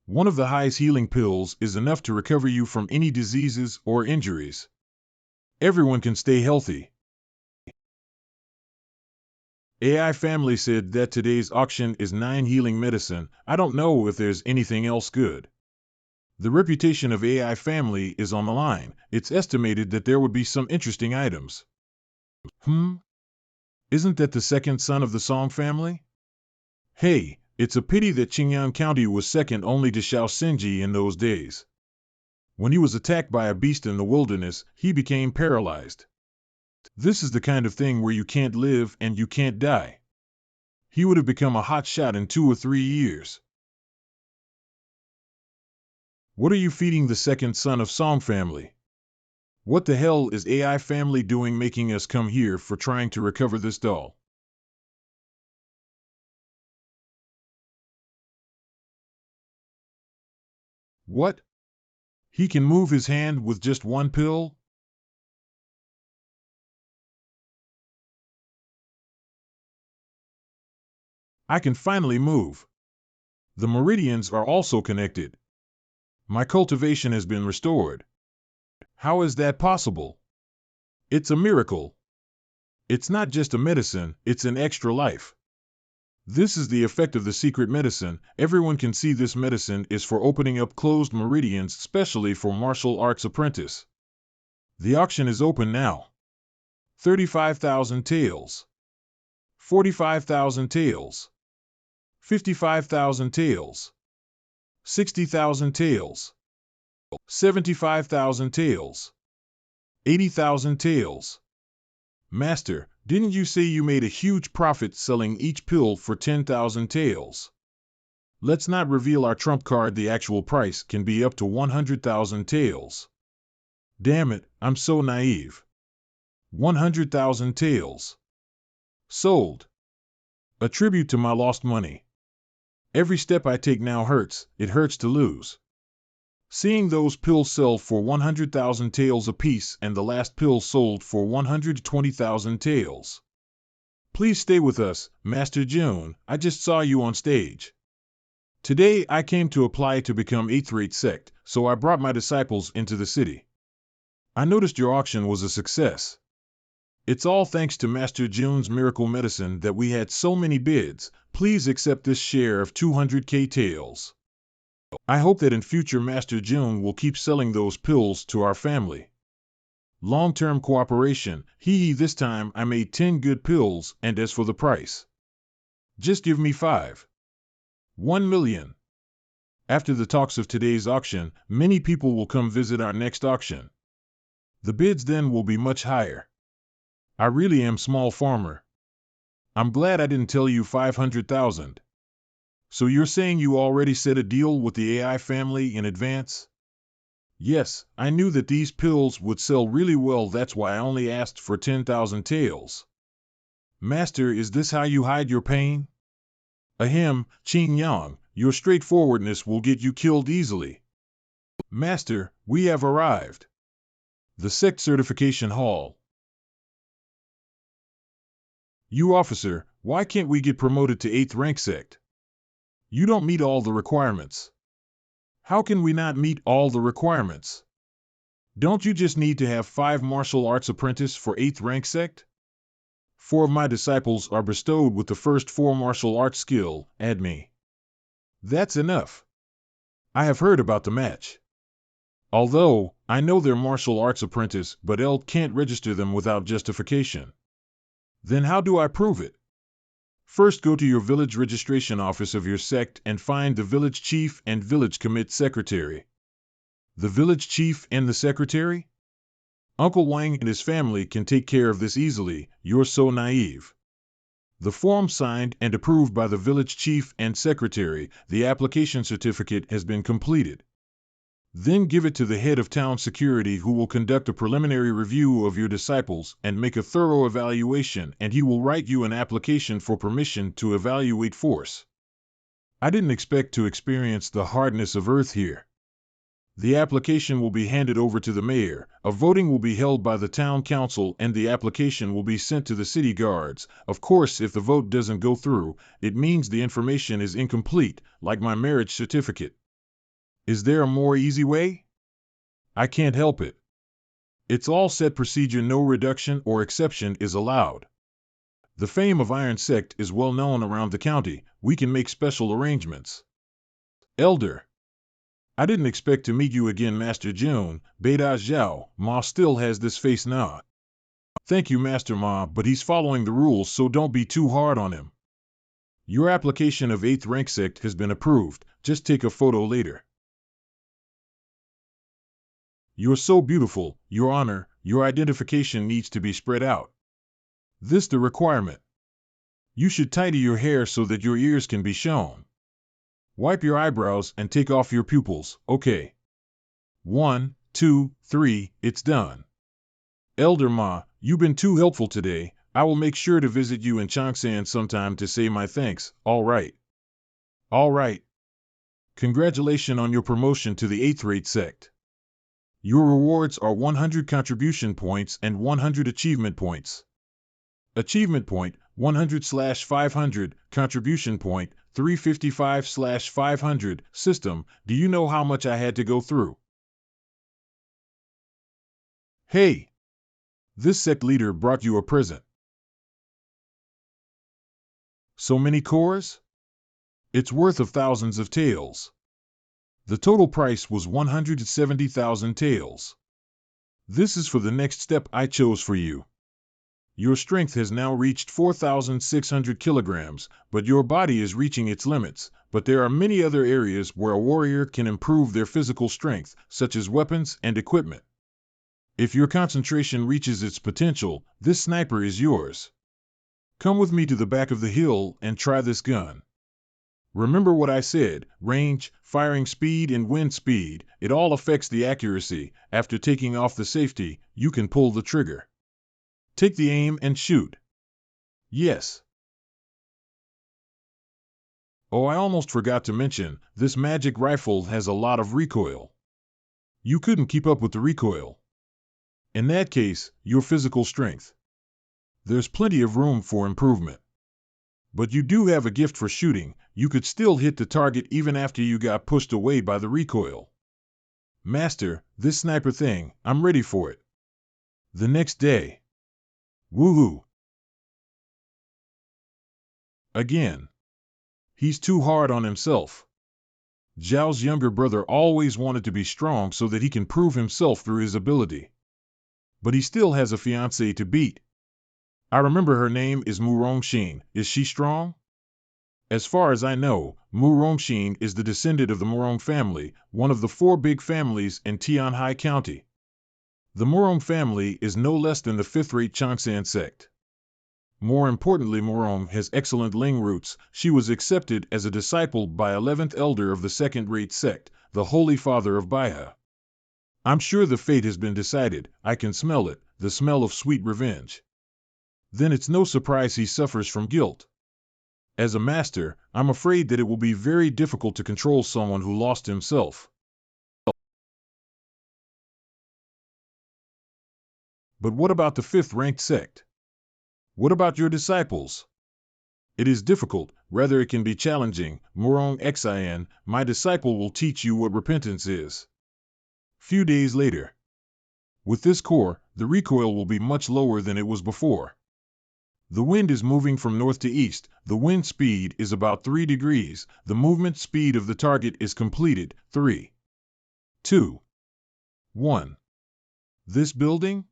One of the highest healing pills is enough to recover you from any diseases or injuries. Everyone can stay healthy. AI Family said that today's auction is 9 healing medicine. I don't know if there's anything else good. The reputation of AI Family is on the line. It's estimated that there would be some interesting items. Isn't that the second son of the Song family? Hey, it's a pity that Qingyang County was second only to Shaoxingji in those days. When he was attacked by a beast in the wilderness, he became paralyzed. This is the kind of thing where you can't live and you can't die. He would have become a hot shot in 2 or 3 years. What are you feeding the second son of Song family? What the hell is AI Family doing making us come here for trying to recover this doll? What? He can move his hand with just one pill? I can finally move. The meridians are also connected. My cultivation has been restored. How is that possible? It's a miracle. It's not just a medicine, it's an extra life. This is the effect of the secret medicine. Everyone can see this medicine is for opening up closed meridians, especially for martial arts apprentice. The auction is open now. 35,000 taels. 45,000 taels. 55,000 taels. 60,000 taels. 75,000 taels. 80,000 taels. Master, didn't you say you made a huge profit selling each pill for 10,000 taels? Let's not reveal our trump card. The actual price can be up to 100,000 taels. Damn it, I'm so naive. 100,000 taels. Sold. A tribute to my lost money. Every step I take now hurts. It hurts to lose. Seeing those pills sell for 100,000 taels apiece and the last pill sold for 120,000 taels. Please stay with us, Master June. I just saw you on stage. Today I came to apply to become 8th rate sect, so I brought my disciples into the city. I noticed your auction was a success. It's all thanks to Master June's miracle medicine that we had so many bids. Please accept this share of 200k taels. I hope that in future Master June will keep selling those pills to our family. Long-term cooperation. This time I made 10 good pills, and as for the price, just give me 5. 1 million. After the talks of today's auction, many people will come visit our next auction. The bids then will be much higher. I really am small farmer. I'm glad I didn't tell you 500,000. So you're saying you already set a deal with the AI family in advance? Yes, I knew that these pills would sell really well. That's why I only asked for 10,000 taels. Master, is this how you hide your pain? Ahem, Qing Yang, your straightforwardness will get you killed easily. Master, we have arrived. The Sect Certification Hall. You officer, why can't we get promoted to 8th rank sect? You don't meet all the requirements. How can we not meet all the requirements? Don't you just need to have 5 martial arts apprentice for 8th rank sect? 4 of my disciples are bestowed with the first 4 martial arts skill, add me. That's enough. I have heard about the match. Although, I know they're martial arts apprentice, but Eld can't register them without justification. Then how do I prove it? First go to your village registration office of your sect and find the village chief and village commit secretary. The village chief and the secretary? Uncle Wang and his family can take care of this easily, you're so naive. The form signed and approved by the village chief and secretary, the application certificate has been completed. Then give it to the head of town security, who will conduct a preliminary review of your disciples and make a thorough evaluation, and he will write you an application for permission to evaluate force. I didn't expect to experience the hardness of earth here. The application will be handed over to the mayor, a voting will be held by the town council, and the application will be sent to the city guards. Of course, if the vote doesn't go through, it means the information is incomplete, like my marriage certificate. Is there a more easy way? I can't help it. It's all set procedure, no reduction or exception is allowed. The fame of Iron Sect is well known around the county, we can make special arrangements. Elder. I didn't expect to meet you again, Master June. Beta Zhao, Ma still has this face now. Thank you, Master Ma, but he's following the rules, so don't be too hard on him. Your application of 8th rank sect has been approved, just take a photo later. You're so beautiful, Your Honor, your identification needs to be spread out. This the requirement. You should tidy your hair so that your ears can be shown. Wipe your eyebrows and take off your pupils, okay. 1, 2, 3, it's done. Elder Ma, you've been too helpful today. I will make sure to visit you in Changsan sometime to say my thanks, all right. All right. Congratulations on your promotion to the 8th rate sect. Your rewards are 100 contribution points and 100 achievement points. Achievement point, 100/500, contribution point, 355/500. System, do you know how much I had to go through? Hey! This sect leader brought you a present. So many cores? It's worth of thousands of taels. The total price was 170,000 taels. This is for the next step I chose for you. Your strength has now reached 4,600 kilograms, but your body is reaching its limits. But there are many other areas where a warrior can improve their physical strength, such as weapons and equipment. If your concentration reaches its potential, this sniper is yours. Come with me to the back of the hill and try this gun. Remember what I said, range, firing speed and wind speed, it all affects the accuracy. After taking off the safety, you can pull the trigger. Take the aim and shoot. Yes. Oh, I almost forgot to mention, this magic rifle has a lot of recoil. You couldn't keep up with the recoil. In that case, your physical strength. There's plenty of room for improvement. But you do have a gift for shooting, you could still hit the target even after you got pushed away by the recoil. Master, this sniper thing, I'm ready for it. The next day. Woohoo! Again. He's too hard on himself. Zhao's younger brother always wanted to be strong so that he can prove himself through his ability. But he still has a fiancée to beat. I remember her name is Mu Rongxin. Is she strong? As far as I know, Mu Rongxin is the descendant of the Murong family, one of the 4 big families in Tianhai County. The Murong family is no less than the 5th-rate Changsan sect. More importantly, Murong has excellent Ling roots. She was accepted as a disciple by 11th elder of the 2nd-rate sect, the Holy Father of Baihe. I'm sure the fate has been decided. I can smell it, the smell of sweet revenge. Then it's no surprise he suffers from guilt. As a master, I'm afraid that it will be very difficult to control someone who lost himself. But what about the 5th-ranked sect? What about your disciples? It is difficult, rather it can be challenging. Murong Xin, my disciple will teach you what repentance is. Few days later. With this core, the recoil will be much lower than it was before. The wind is moving from north to east. The wind speed is about 3 degrees. The movement speed of the target is completed. 3, 2, 1. This building?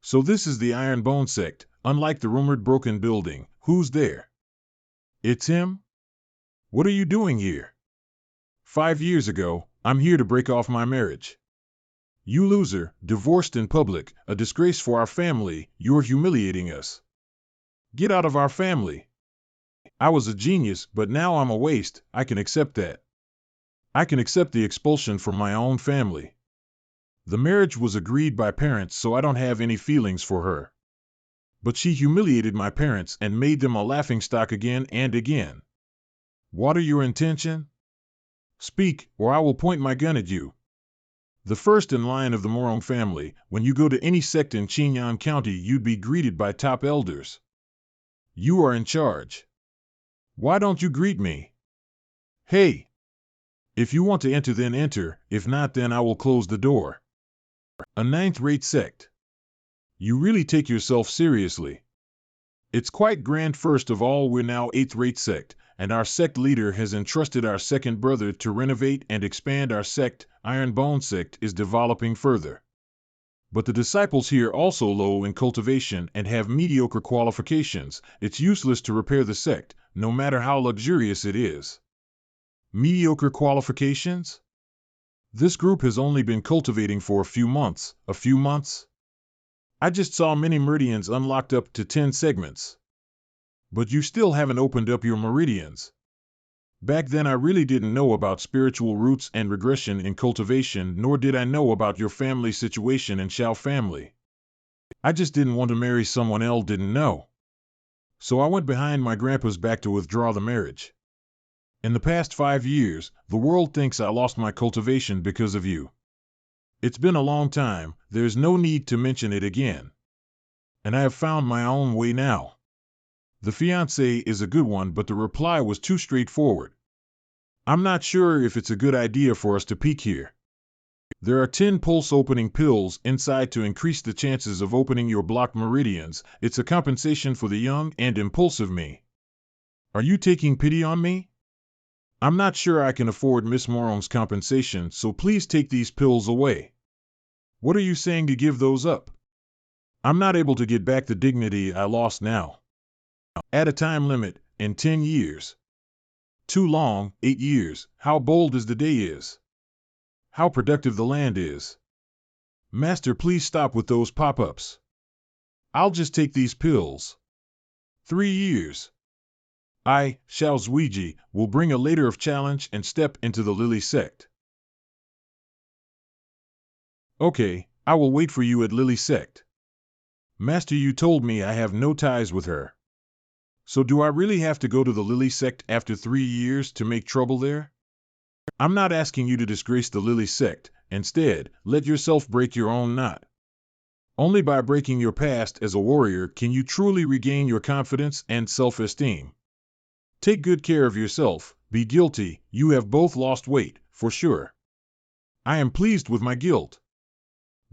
So this is the Iron Bone Sect, unlike the rumored broken building. Who's there? It's him? What are you doing here? 5 years ago, I'm here to break off my marriage. You loser, divorced in public, a disgrace for our family, you're humiliating us. Get out of our family. I was a genius, but now I'm a waste. I can accept that. I can accept the expulsion from my own family. The marriage was agreed by parents, so I don't have any feelings for her. But she humiliated my parents and made them a laughingstock again and again. What are your intentions? Speak, or I will point my gun at you. The first in line of the Morong family, when you go to any sect in Qingyang County, you'd be greeted by top elders. You are in charge. Why don't you greet me? Hey! If you want to enter, then enter. If not, then I will close the door. A ninth-rate sect. You really take yourself seriously. It's quite grand. First of all, we're now 8th-rate sect, and our sect leader has entrusted our second brother to renovate and expand our sect. Iron Bone Sect is developing further. But the disciples here also low in cultivation and have mediocre qualifications. It's useless to repair the sect, no matter how luxurious it is. Mediocre qualifications? This group has only been cultivating for a few months. A few months? I just saw many meridians unlocked up to 10 segments. But you still haven't opened up your meridians. Back then I really didn't know about spiritual roots and regression in cultivation, nor did I know about your family situation and Xiao family. I just didn't want to marry someone else didn't know. So I went behind my grandpa's back to withdraw the marriage. In the past 5 years, the world thinks I lost my cultivation because of you. It's been a long time, there's no need to mention it again. And I have found my own way now. The fiancé is a good one, but the reply was too straightforward. I'm not sure if it's a good idea for us to peek here. There are 10 pulse opening pills inside to increase the chances of opening your blocked meridians. It's a compensation for the young and impulsive me. Are you taking pity on me? I'm not sure I can afford Miss Morong's compensation, so please take these pills away. What are you saying to give those up? I'm not able to get back the dignity I lost now. Add a time limit, in 10 years. Too long, 8 years. How bold as the day is. How productive the land is. Master, please stop with those pop-ups. I'll just take these pills. 3 years. I, Xiao Zuiji, will bring a later of challenge and step into the Lily Sect. Okay, I will wait for you at Lily Sect. Master, you told me I have no ties with her. So do I really have to go to the Lily Sect after 3 years to make trouble there? I'm not asking you to disgrace the Lily Sect. Instead, let yourself break your own knot. Only by breaking your past as a warrior can you truly regain your confidence and self-esteem. Take good care of yourself. Be guilty. You have both lost weight, for sure. I am pleased with my guilt.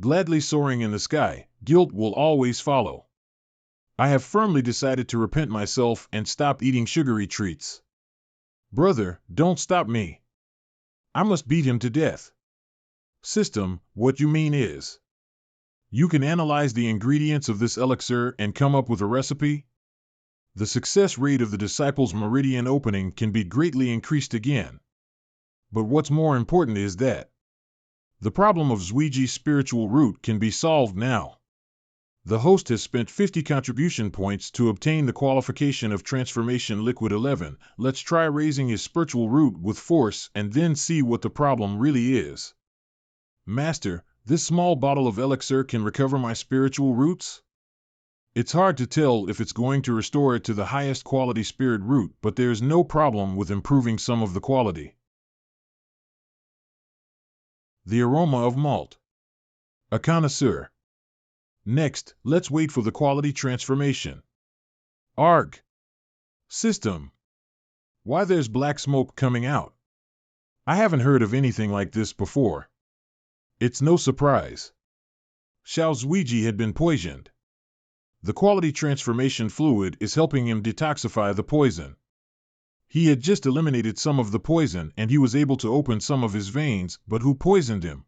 Gladly soaring in the sky, guilt will always follow. I have firmly decided to repent myself and stop eating sugary treats. Brother, don't stop me. I must beat him to death. System, what you mean is, you can analyze the ingredients of this elixir and come up with a recipe? The success rate of the disciples' meridian opening can be greatly increased again. But what's more important is that the problem of Zuiji's spiritual root can be solved now. The host has spent 50 contribution points to obtain the qualification of Transformation Liquid 11. Let's try raising his spiritual root with force and then see what the problem really is. Master, this small bottle of elixir can recover my spiritual roots? It's hard to tell if it's going to restore it to the highest quality spirit root, but there's no problem with improving some of the quality. The aroma of malt. A connoisseur. Next, let's wait for the quality transformation. Arg. System. Why, there's black smoke coming out. I haven't heard of anything like this before. It's no surprise. Xiao Zuiji had been poisoned. The quality transformation fluid is helping him detoxify the poison. He had just eliminated some of the poison and he was able to open some of his veins, but who poisoned him?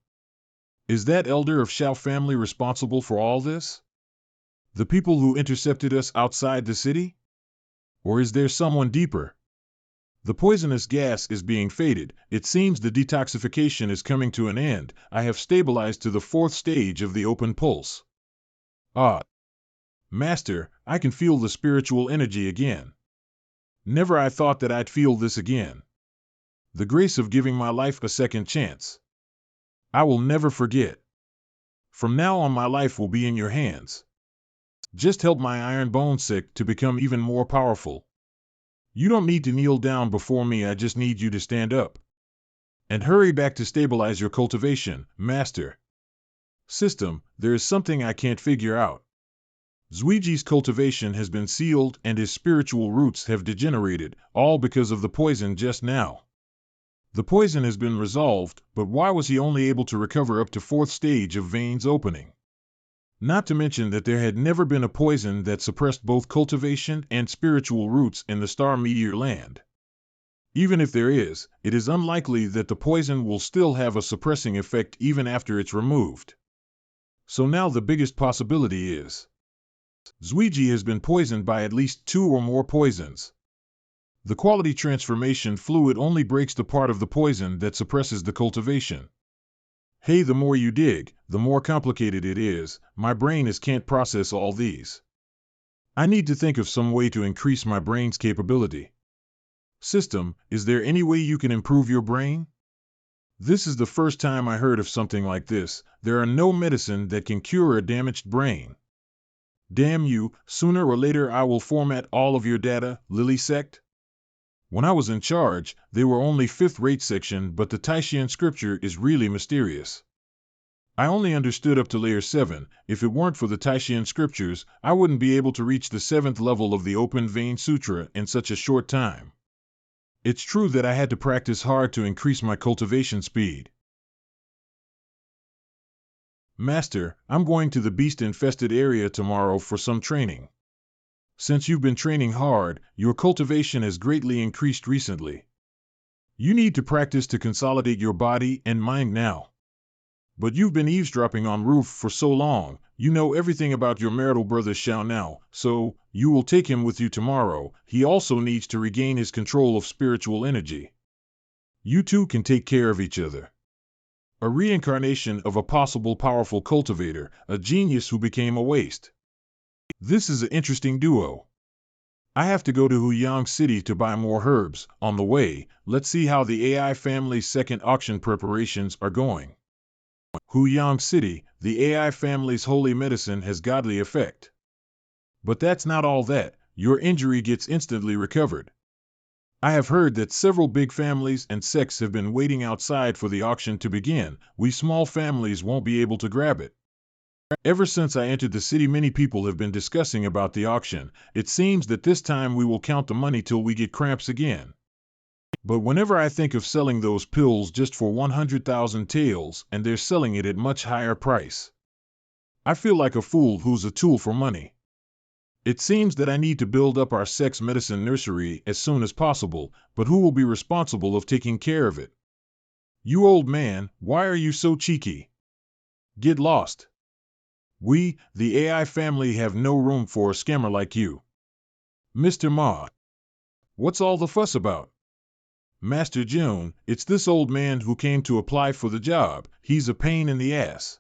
Is that elder of Shao family responsible for all this? The people who intercepted us outside the city? Or is there someone deeper? The poisonous gas is being faded. It seems the detoxification is coming to an end. I have stabilized to the 4th stage of the open pulse. Ah, Master, I can feel the spiritual energy again. Never I thought that I'd feel this again. The grace of giving my life a second chance. I will never forget. From now on my life will be in your hands. Just help my iron bone sect to become even more powerful. You don't need to kneel down before me, I just need you to stand up. And hurry back to stabilize your cultivation, Master. System, there is something I can't figure out. Zuiji's cultivation has been sealed and his spiritual roots have degenerated, all because of the poison just now. The poison has been resolved, but why was he only able to recover up to 4th stage of veins opening? Not to mention that there had never been a poison that suppressed both cultivation and spiritual roots in the Star Meteor land. Even if there is, it is unlikely that the poison will still have a suppressing effect even after it's removed. So now the biggest possibility is Zuiji has been poisoned by at least 2 or more poisons. The quality transformation fluid only breaks the part of the poison that suppresses the cultivation. Hey, the more you dig, the more complicated it is. My brain can't process all these. I need to think of some way to increase my brain's capability. System, is there any way you can improve your brain? This is the first time I heard of something like this. There are no medicine that can cure a damaged brain. Damn you, sooner or later I will format all of your data, Lily Sect. When I was in charge, they were only 5th-rate section, but the Taishan scripture is really mysterious. I only understood up to layer 7. If it weren't for the Taishan scriptures, I wouldn't be able to reach the 7th level of the Open Vein Sutra in such a short time. It's true that I had to practice hard to increase my cultivation speed. Master, I'm going to the beast-infested area tomorrow for some training. Since you've been training hard, your cultivation has greatly increased recently. You need to practice to consolidate your body and mind now. But you've been eavesdropping on Roof for so long, you know everything about your marital brother Xiao now, so you will take him with you tomorrow. He also needs to regain his control of spiritual energy. You two can take care of each other. A reincarnation of a possible powerful cultivator, a genius who became a waste. This is an interesting duo. I have to go to Huyang City to buy more herbs. On the way, let's see how the AI family's second auction preparations are going. Huyang City, the AI family's holy medicine has godly effect. But that's not all that. Your injury gets instantly recovered. I have heard that several big families and sects have been waiting outside for the auction to begin. We small families won't be able to grab it. Ever since I entered the city, many people have been discussing about the auction. It seems that this time we will count the money till we get cramps again. But whenever I think of selling those pills just for 100,000 taels and they're selling it at much higher price, I feel like a fool who's a tool for money. It seems that I need to build up our sex medicine nursery as soon as possible, but who will be responsible of taking care of it? You old man, why are you so cheeky? Get lost. We, the AI family, have no room for a scammer like you. Mr. Ma. What's all the fuss about? Master June, it's this old man who came to apply for the job. He's a pain in the ass.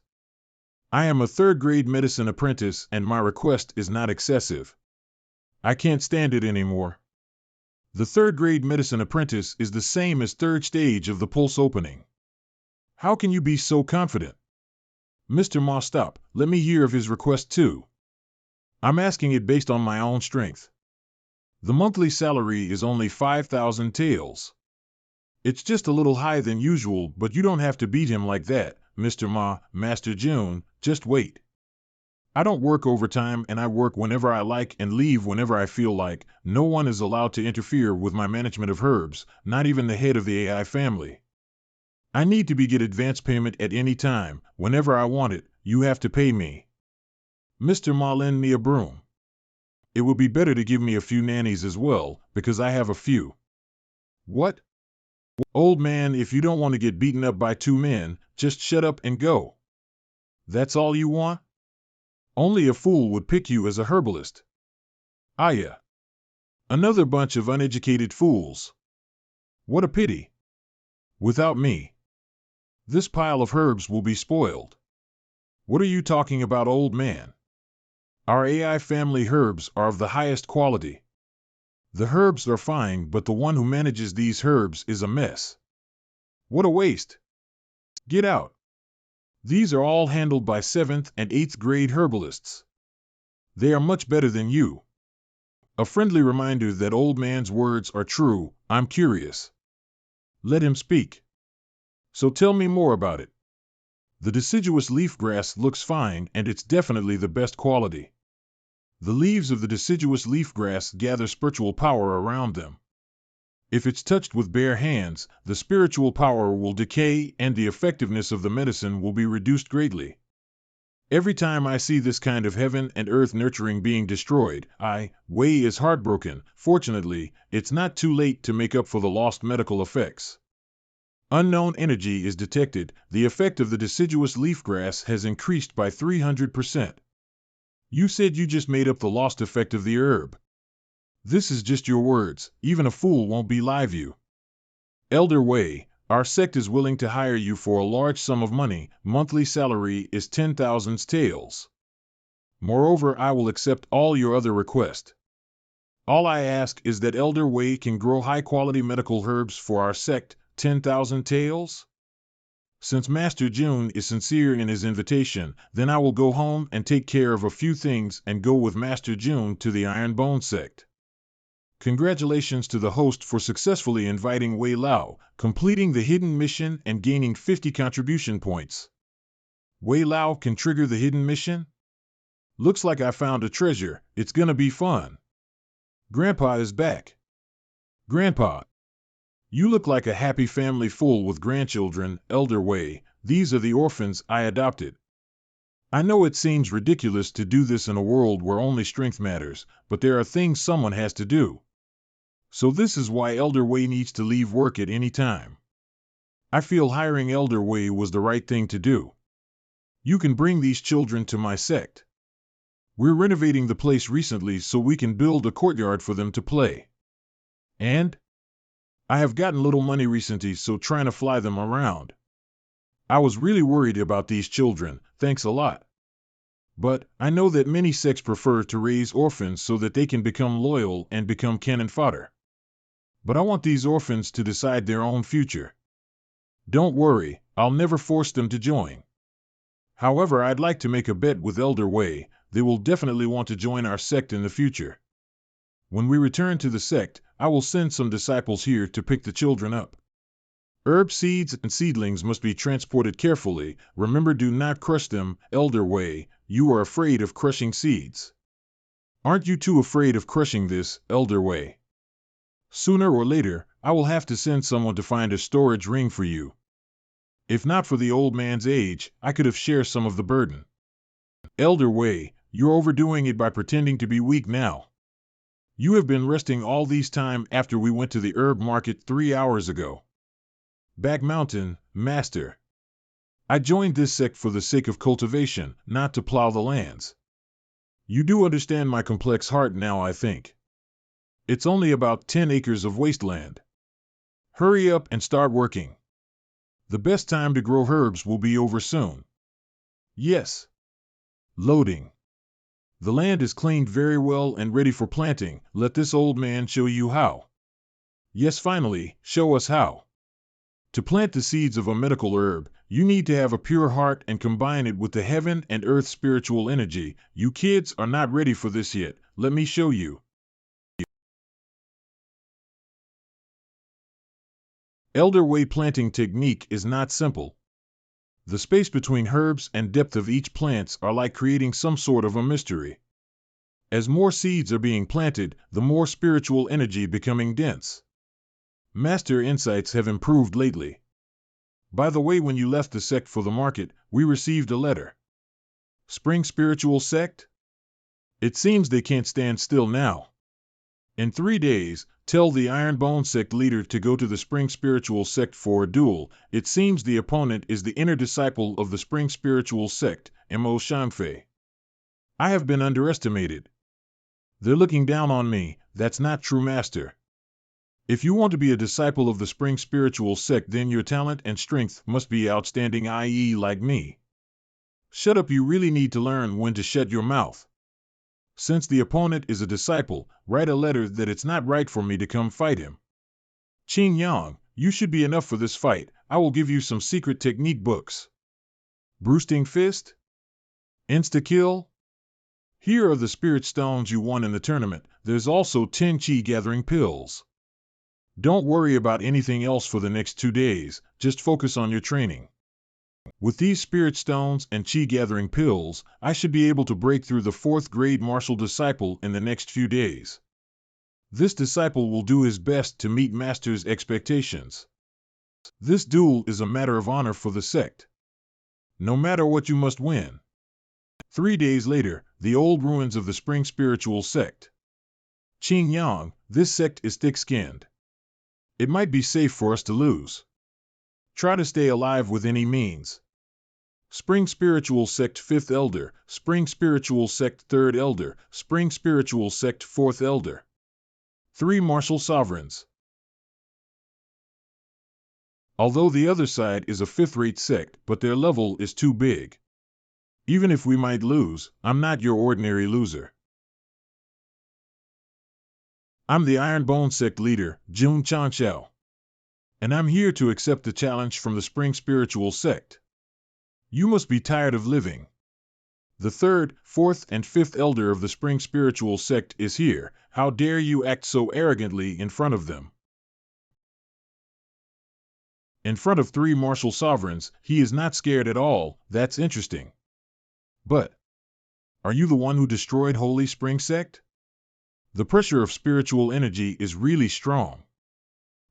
I am a 3rd-grade medicine apprentice and my request is not excessive. I can't stand it anymore. The 3rd-grade medicine apprentice is the same as 3rd stage of the pulse opening. How can you be so confident? Mr. Ma, stop. Let me hear of his request too. I'm asking it based on my own strength. The monthly salary is only 5,000 taels. It's just a little higher than usual, but you don't have to beat him like that, Mr. Ma. Master June, just wait. I don't work overtime and I work whenever I like and leave whenever I feel like. No one is allowed to interfere with my management of herbs, not even the head of the AI family. I need to get advance payment at any time. Whenever I want it, you have to pay me. Mr. Ma, lend me a broom. It would be better to give me a few nannies as well, because I have a few. What? Old man, if you don't want to get beaten up by two men, just shut up and go. That's all you want? Only a fool would pick you as a herbalist. Aya. Another bunch of uneducated fools. What a pity. Without me, this pile of herbs will be spoiled. What are you talking about, old man? Our AI family herbs are of the highest quality. The herbs are fine, but the one who manages these herbs is a mess. What a waste. Get out. These are all handled by 7th and 8th grade herbalists. They are much better than you. A friendly reminder that old man's words are true. I'm curious. Let him speak. So tell me more about it. The deciduous leafgrass looks fine, and it's definitely the best quality. The leaves of the deciduous leafgrass gather spiritual power around them. If it's touched with bare hands, the spiritual power will decay and the effectiveness of the medicine will be reduced greatly. Every time I see this kind of heaven and earth nurturing being destroyed, Wei is heartbroken. Fortunately, it's not too late to make up for the lost medical effects. Unknown energy is detected. The effect of the deciduous leafgrass has increased by 300%. You said you just made up the lost effect of the herb. This is just your words. Even a fool won't believe you. Elder Wei, our sect is willing to hire you for a large sum of money. Monthly salary is 10,000 taels. Moreover, I will accept all your other requests. All I ask is that Elder Wei can grow high-quality medical herbs for our sect. 10,000 taels? Since Master Jun is sincere in his invitation, then I will go home and take care of a few things and go with Master Jun to the Iron Bone sect. Congratulations to the host for successfully inviting Wei Lao, completing the hidden mission and gaining 50 contribution points. Wei Lao can trigger the hidden mission? Looks like I found a treasure. It's gonna be fun. Grandpa is back. Grandpa. You look like a happy family full with grandchildren, Elder Wei. These are the orphans I adopted. I know it seems ridiculous to do this in a world where only strength matters, but there are things someone has to do. So this is why Elder Wei needs to leave work at any time. I feel hiring Elder Wei was the right thing to do. You can bring these children to my sect. We're renovating the place recently so we can build a courtyard for them to play. And I have gotten little money recently, so trying to fly them around. I was really worried about these children. Thanks a lot. But I know that many sects prefer to raise orphans so that they can become loyal and become cannon fodder. But I want these orphans to decide their own future. Don't worry, I'll never force them to join. However, I'd like to make a bet with Elder Wei. They will definitely want to join our sect in the future. When we return to the sect, I will send some disciples here to pick the children up. Herb seeds and seedlings must be transported carefully. Remember, do not crush them, Elder Wei. You are afraid of crushing seeds. Aren't you too afraid of crushing this, Elder Wei? Sooner or later, I will have to send someone to find a storage ring for you. If not for the old man's age, I could have shared some of the burden. Elder Wei, you're overdoing it by pretending to be weak now. You have been resting all these time after we went to the herb market 3 hours ago. Back Mountain, Master. I joined this sect for the sake of cultivation, not to plow the lands. You do understand my complex heart now, I think. It's only about 10 acres of wasteland. Hurry up and start working. The best time to grow herbs will be over soon. Yes. Loading. The land is cleaned very well and ready for planting. Let this old man show you how. Yes, finally, show us how. To plant the seeds of a medical herb, you need to have a pure heart and combine it with the heaven and earth spiritual energy. You kids are not ready for this yet. Let me show you. Elder Wei planting technique is not simple. The space between herbs and depth of each plants are like creating some sort of a mystery. As more seeds are being planted, the more spiritual energy becoming dense. Master insights have improved lately. By the way, when you left the sect for the market, we received a letter. Spring Spiritual Sect? It seems they can't stand still now. In 3 days, tell the Ironbone Sect leader to go to the Spring Spiritual Sect for a duel. It seems the opponent is the inner disciple of the Spring Spiritual Sect, Mo Shanfei. I have been underestimated. They're looking down on me. That's not true, master. If you want to be a disciple of the Spring Spiritual Sect, then your talent and strength must be outstanding, i.e. like me. Shut up, you really need to learn when to shut your mouth. Since the opponent is a disciple, write a letter that it's not right for me to come fight him. Qing Yang, you should be enough for this fight. I will give you some secret technique books. Broosting Fist? Insta-kill? Here are the spirit stones you won in the tournament. There's also 10 chi gathering pills. Don't worry about anything else for the next 2 days, just focus on your training. With these spirit stones and chi gathering pills, I should be able to break through the 4th grade martial disciple in the next few days. This disciple will do his best to meet master's expectations. This duel is a matter of honor for the sect. No matter what, you must win. 3 days later, the old ruins of the Spring Spiritual Sect. Qing Yang, this sect is thick-skinned. It might be safe for us to lose. Try to stay alive with any means. Spring Spiritual Sect 5th Elder, Spring Spiritual Sect 3rd Elder, Spring Spiritual Sect 4th Elder. 3 martial sovereigns. Although the other side is a 5th-rate sect, but their level is too big. Even if we might lose, I'm not your ordinary loser. I'm the Ironbone Sect leader, Jun Changxiao. And I'm here to accept the challenge from the Spring Spiritual Sect. You must be tired of living. The 3rd, 4th, and 5th Elder of the Spring Spiritual Sect is here. How dare you act so arrogantly in front of them? In front of 3 martial sovereigns, he is not scared at all. That's interesting. But, are you the one who destroyed Holy Spring Sect? The pressure of spiritual energy is really strong.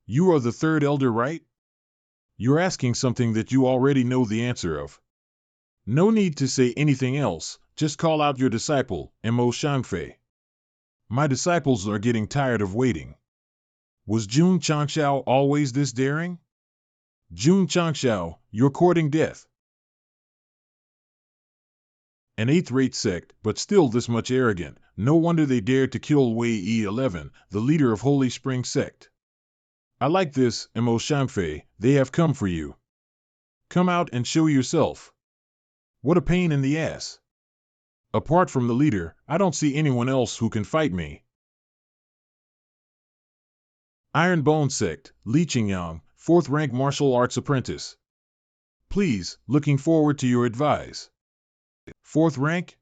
You are the 3rd Elder, right? You're asking something that you already know the answer of. No need to say anything else, just call out your disciple, Mo Shanfei. My disciples are getting tired of waiting. Was Jun Changxiao always this daring? Jun Changxiao, you're courting death. An 8th-rate sect, but still this much arrogant. No wonder they dared to kill Wei E11, the leader of Holy Spring Sect. I like this, Mo Shanfei, they have come for you. Come out and show yourself. What a pain in the ass. Apart from the leader, I don't see anyone else who can fight me. Ironbone Sect, Li Qingyang, 4th rank martial arts apprentice. Please, looking forward to your advice. 4th rank?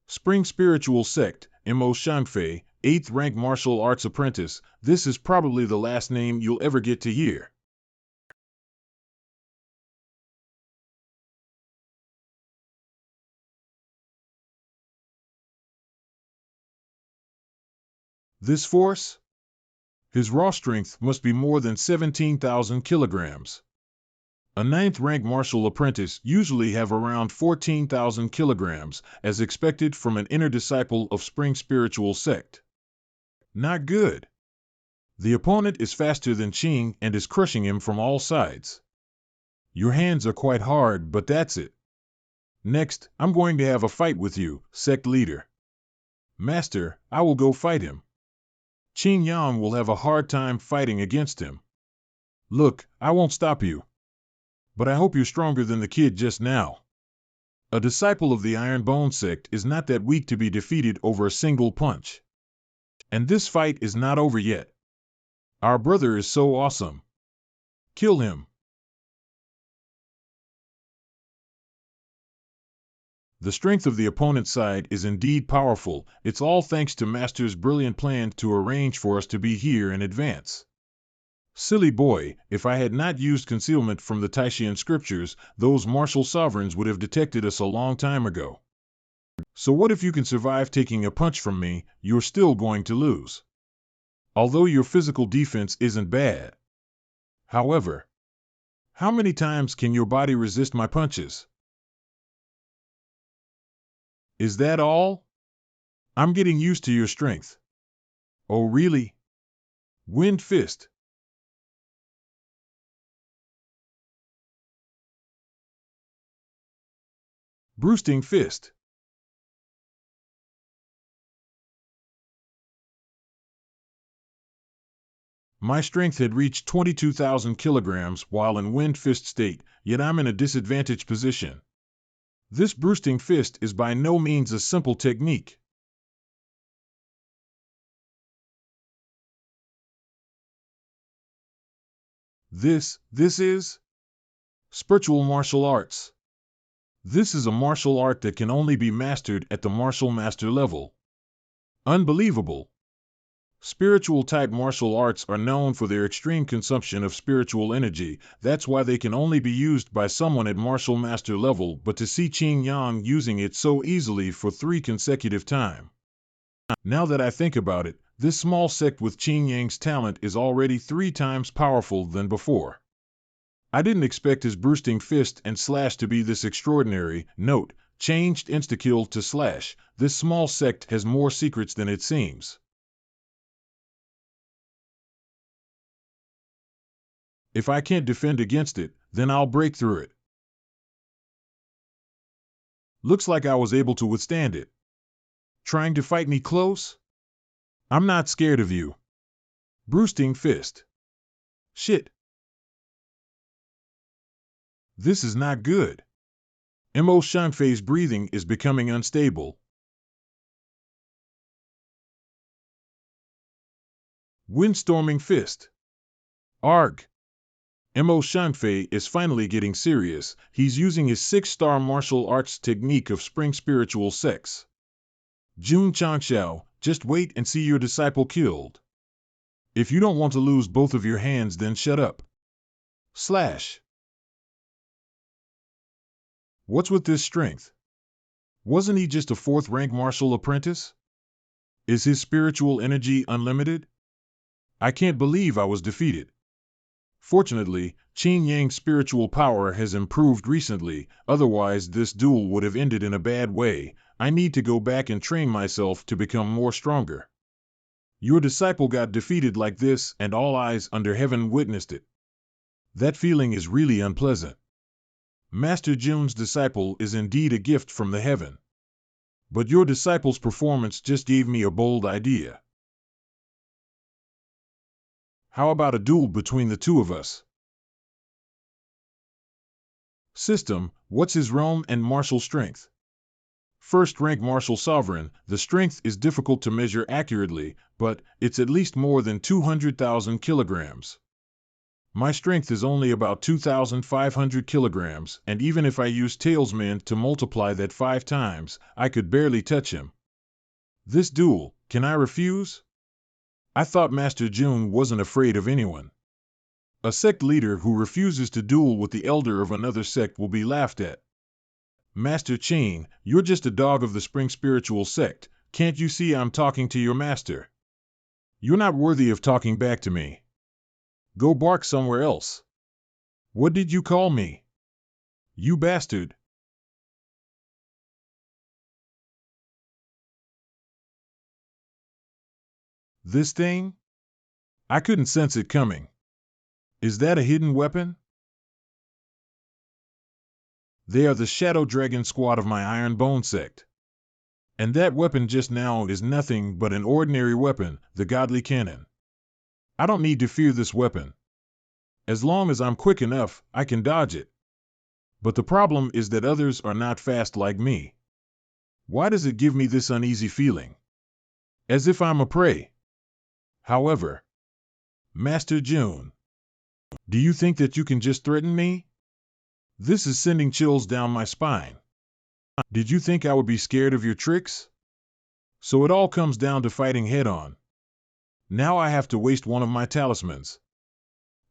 Spring Spiritual Sect, Mo Shanfei, 8th rank martial arts apprentice. This is probably the last name you'll ever get to hear. This force? His raw strength must be more than 17,000 kilograms. A 9th rank martial apprentice usually have around 14,000 kilograms, as expected from an inner disciple of Spring Spiritual Sect. Not good. The opponent is faster than Qing and is crushing him from all sides. Your hands are quite hard, but that's it. Next, I'm going to have a fight with you, sect leader. Master, I will go fight him. Qing Yang will have a hard time fighting against him. Look, I won't stop you. But I hope you're stronger than the kid just now. A disciple of the Ironbone Sect is not that weak to be defeated over a single punch. And this fight is not over yet. Our brother is so awesome. Kill him. The strength of the opponent's side is indeed powerful. It's all thanks to Master's brilliant plan to arrange for us to be here in advance. Silly boy, if I had not used concealment from the Taishan scriptures, those martial sovereigns would have detected us a long time ago. So what if you can survive taking a punch from me? You're still going to lose. Although your physical defense isn't bad. However, how many times can your body resist my punches? Is that all? I'm getting used to your strength. Oh, really? Wind fist. Broosting fist. My strength had reached 22,000 kilograms while in wind fist state, yet I'm in a disadvantaged position. This broosting fist is by no means a simple technique. This is spiritual martial arts. This is a martial art that can only be mastered at the martial master level. Unbelievable. Spiritual type martial arts are known for their extreme consumption of spiritual energy. That's why they can only be used by someone at martial master level, but to see Qin Yang using it so easily for 3 consecutive times. Now that I think about it, this small sect with Qin Yang's talent is already 3 times powerful than before. I didn't expect his broosting fist and slash to be this extraordinary. Note, changed insta-kill to slash. This small sect has more secrets than it seems. If I can't defend against it, then I'll break through it. Looks like I was able to withstand it. Trying to fight me close? I'm not scared of you. Broosting fist. Shit. This is not good. Mo Shanfei's breathing is becoming unstable. Windstorming fist. Arg. Mo Shanfei is finally getting serious. He's using his 6-star martial arts technique of spring spiritual sex. Jun Changxiao, just wait and see your disciple killed. If you don't want to lose both of your hands, then shut up. Slash. What's with this strength? Wasn't he just a 4th-rank martial apprentice? Is his spiritual energy unlimited? I can't believe I was defeated. Fortunately, Qin Yang's spiritual power has improved recently, otherwise this duel would have ended in a bad way. I need to go back and train myself to become more stronger. Your disciple got defeated like this, and all eyes under heaven witnessed it. That feeling is really unpleasant. Master Jun's disciple is indeed a gift from the heaven. But your disciple's performance just gave me a bold idea. How about a duel between the 2 of us? System, what's his realm and martial strength? 1st-rank martial sovereign, the strength is difficult to measure accurately, but it's at least more than 200,000 kilograms. My strength is only about 2,500 kilograms, and even if I use Talesman to multiply that 5 times, I could barely touch him. This duel, can I refuse? I thought Master Jun wasn't afraid of anyone. A sect leader who refuses to duel with the elder of another sect will be laughed at. Master Qin, you're just a dog of the spring spiritual sect. Can't you see I'm talking to your master? You're not worthy of talking back to me. Go bark somewhere else. What did you call me? You bastard. This thing? I couldn't sense it coming. Is that a hidden weapon? They are the Shadow Dragon squad of my Iron Bone sect. And that weapon just now is nothing but an ordinary weapon, the godly cannon. I don't need to fear this weapon. As long as I'm quick enough, I can dodge it. But the problem is that others are not fast like me. Why does it give me this uneasy feeling? As if I'm a prey. However, Master Jun, do you think that you can just threaten me? This is sending chills down my spine. Did you think I would be scared of your tricks? So it all comes down to fighting head-on. Now I have to waste one of my talismans.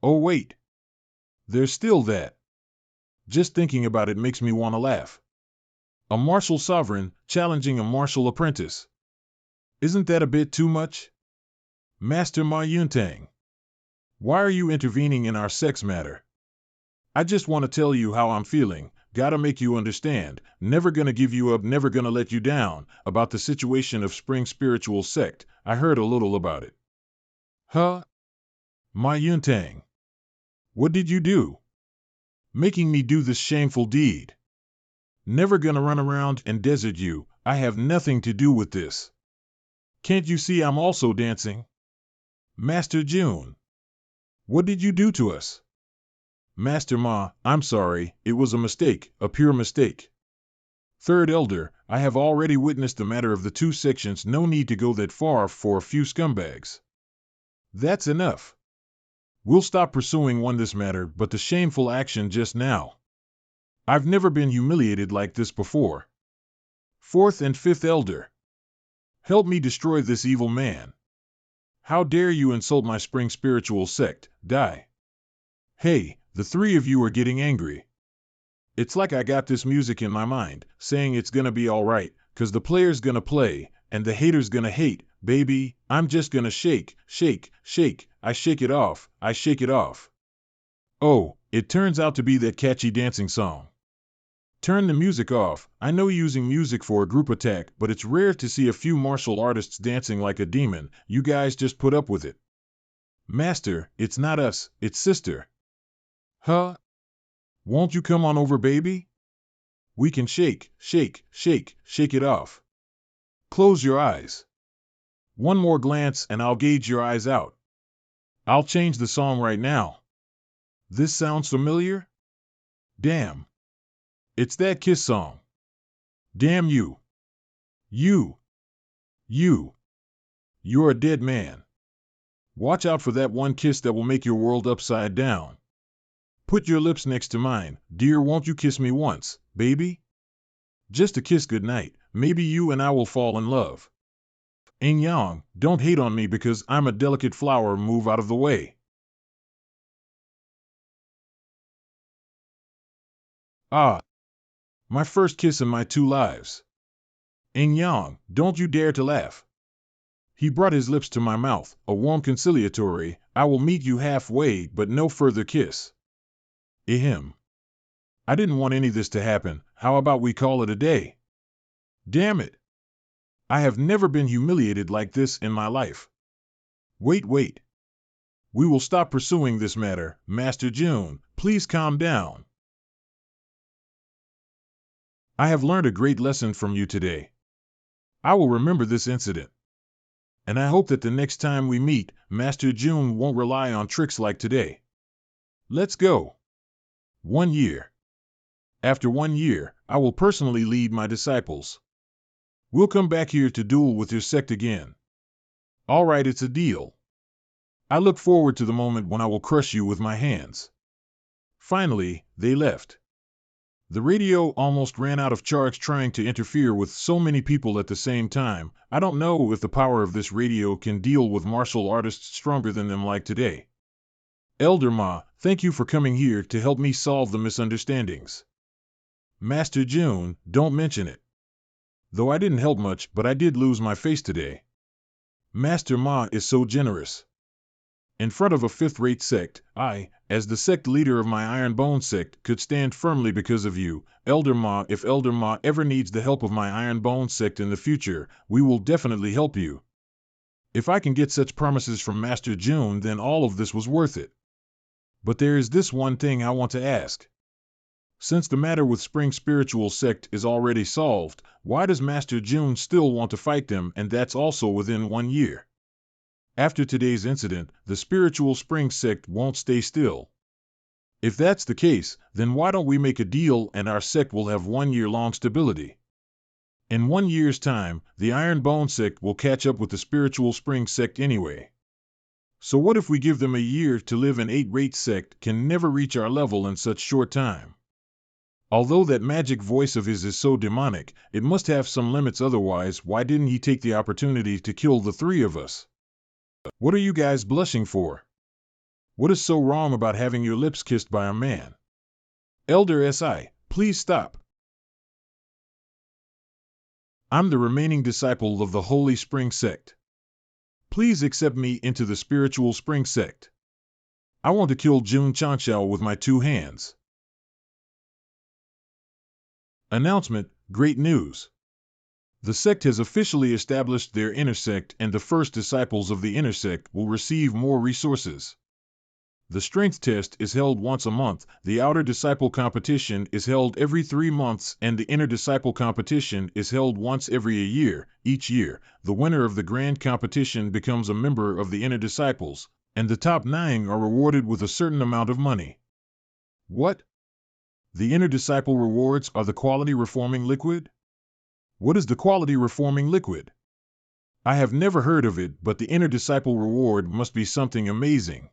Oh wait. There's still that. Just thinking about it makes me want to laugh. A martial sovereign challenging a martial apprentice. Isn't that a bit too much? Master Ma Yuntang, why are you intervening in our sex matter? I just want to tell you how I'm feeling. gotta make you understand, never gonna give you up, never gonna let you down, about the situation of Spring Spiritual Sect. I heard a little about it. Huh? My Yuntang. What did you do? Making me do this shameful deed. Never gonna run around and desert you. I have nothing to do with this. Can't you see I'm also dancing? Master June. What did you do to us? Master Ma, I'm sorry, it was a mistake, a pure mistake. Third Elder, I have already witnessed the matter of the two sections, no need to go that far for a few scumbags. That's enough. We'll stop pursuing one this matter, but the shameful action just now. I've never been humiliated like this before. Fourth and Fifth Elder. Help me destroy this evil man. How dare you insult my Spring Spiritual Sect, die. Hey, the three of you are getting angry. It's like I got this music in my mind, saying it's gonna be alright, 'cause the player's gonna play, and the hater's gonna hate, baby, I'm just gonna shake, shake, shake, I shake it off, I shake it off. Oh, it turns out to be that catchy dancing song. Turn the music off. I know using music for a group attack, but it's rare to see a few martial artists dancing like a demon. You guys just put up with it. Master, it's not us, it's sister. Huh? Won't you come on over, baby? We can shake, shake, shake, shake it off. Close your eyes. One more glance and I'll gauge your eyes out. I'll change the song right now. This sounds familiar? Damn. It's that Kiss song. Damn you. You. You're a dead man. Watch out for that one kiss that will make your world upside down. Put your lips next to mine. Dear, won't you kiss me once, baby? Just a kiss goodnight. Maybe you and I will fall in love. Yin Yang, don't hate on me because I'm a delicate flower. Move out of the way. Ah. My first kiss in my 2 lives. Yin Yang, don't you dare to laugh. He brought his lips to my mouth, a warm conciliatory, I will meet you halfway, but no further kiss. Ahem. I didn't want any of this to happen. How about we call it a day? Damn it. I have never been humiliated like this in my life. Wait. We will stop pursuing this matter. Master June, please calm down. I have learned a great lesson from you today. I will remember this incident. And I hope that the next time we meet, Master June won't rely on tricks like today. Let's go. 1 year. After 1 year, I will personally lead my disciples. We'll come back here to duel with your sect again. All right, it's a deal. I look forward to the moment when I will crush you with my hands. Finally, they left. The radio almost ran out of charge trying to interfere with so many people at the same time. I don't know if the power of this radio can deal with martial artists stronger than them like today. Elder Ma, thank you for coming here to help me solve the misunderstandings. Master June, don't mention it. Though I didn't help much, but I did lose my face today. Master Ma is so generous. In front of a fifth-rate sect, I, as the sect leader of my Iron Bone sect, could stand firmly because of you, Elder Ma. If Elder Ma ever needs the help of my Iron Bone sect in the future, we will definitely help you. If I can get such promises from Master June, then all of this was worth it. But there is this one thing I want to ask. Since the matter with Spring Spiritual Sect is already solved, why does Master June still want to fight them, and that's also within 1 year? After today's incident, the Spiritual Spring Sect won't stay still. If that's the case, then why don't we make a deal and our sect will have 1 year-long stability? In 1 year's time, the Iron Bone Sect will catch up with the Spiritual Spring Sect anyway. So what if we give them a year to live? An 8-rate sect can never reach our level in such short time. Although that magic voice of his is so demonic, it must have some limits, otherwise why didn't he take the opportunity to kill the 3 of us? What are you guys blushing for? What is so wrong about having your lips kissed by a man? Elder Si, please stop. I'm the remaining disciple of the Holy Spring Sect. Please accept me into the Spiritual Spring Sect. I want to kill June Chanxiao with my 2 hands. Announcement, great news! The sect has officially established their inner sect, and the first disciples of the inner sect will receive more resources. The strength test is held once a month, the outer disciple competition is held every 3 months, and the inner disciple competition is held once every a year. Each year, the winner of the grand competition becomes a member of the inner disciples, and the top 9 are rewarded with a certain amount of money. What? The inner disciple rewards are the quality reforming liquid? What is the quality reforming liquid? I have never heard of it, but the inner disciple reward must be something amazing.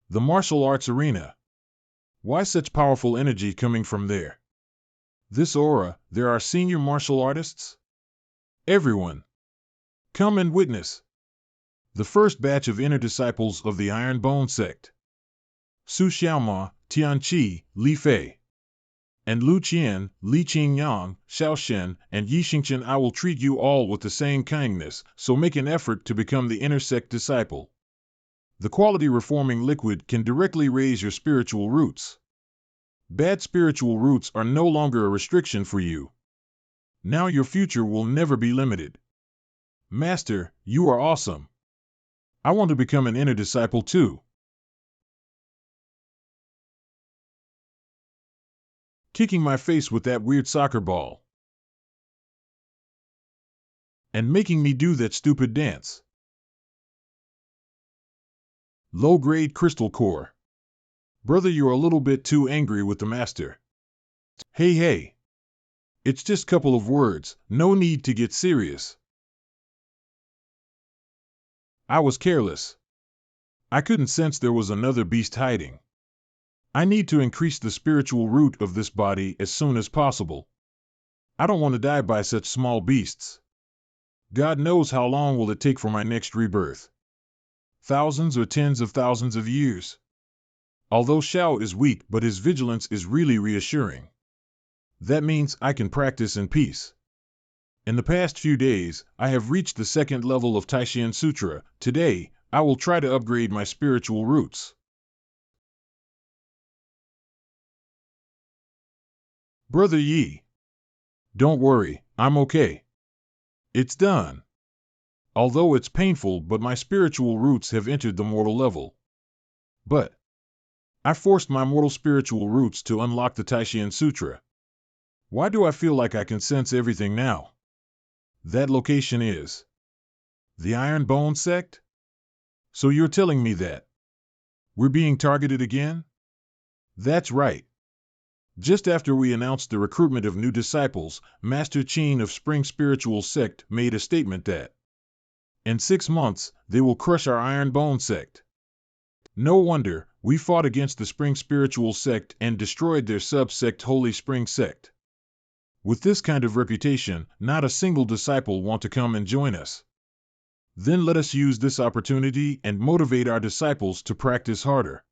The martial arts arena. Why such powerful energy coming from there? This aura, there are senior martial artists? Everyone, come and witness. The first batch of inner disciples of the Iron Bone sect. Su Xiaoma, Tian Qi, Li Fei, and Lu Qian, Li Qingyang, Xiao Shen, and Yi Xingchen. I will treat you all with the same kindness, so make an effort to become the inner sect disciple. The quality reforming liquid can directly raise your spiritual roots. Bad spiritual roots are no longer a restriction for you. Now your future will never be limited. Master, you are awesome. I want to become an inner disciple too. Kicking my face with that weird soccer ball. And making me do that stupid dance. Low-grade crystal core. Brother, you're a little bit too angry with the master. Hey. It's just a couple of words, no need to get serious. I was careless. I couldn't sense there was another beast hiding. I need to increase the spiritual root of this body as soon as possible. I don't want to die by such small beasts. God knows how long will it take for my next rebirth. Thousands or tens of thousands of years. Although Xiao is weak, but his vigilance is really reassuring. That means I can practice in peace. In the past few days, I have reached the 2nd level of Taishan Sutra. Today, I will try to upgrade my spiritual roots. Brother Yi. Don't worry, I'm okay. It's done. Although it's painful, but my spiritual roots have entered the mortal level. But I forced my mortal spiritual roots to unlock the Taishan Sutra. Why do I feel like I can sense everything now? That location is the Iron Bone sect? So you're telling me that we're being targeted again? That's right. Just after we announced the recruitment of new disciples, Master Qin of Spring Spiritual Sect made a statement that in 6 months, they will crush our Iron Bone sect. No wonder, we fought against the Spring Spiritual Sect and destroyed their sub-sect Holy Spring Sect. With this kind of reputation, not a single disciple want to come and join us. Then let us use this opportunity and motivate our disciples to practice harder.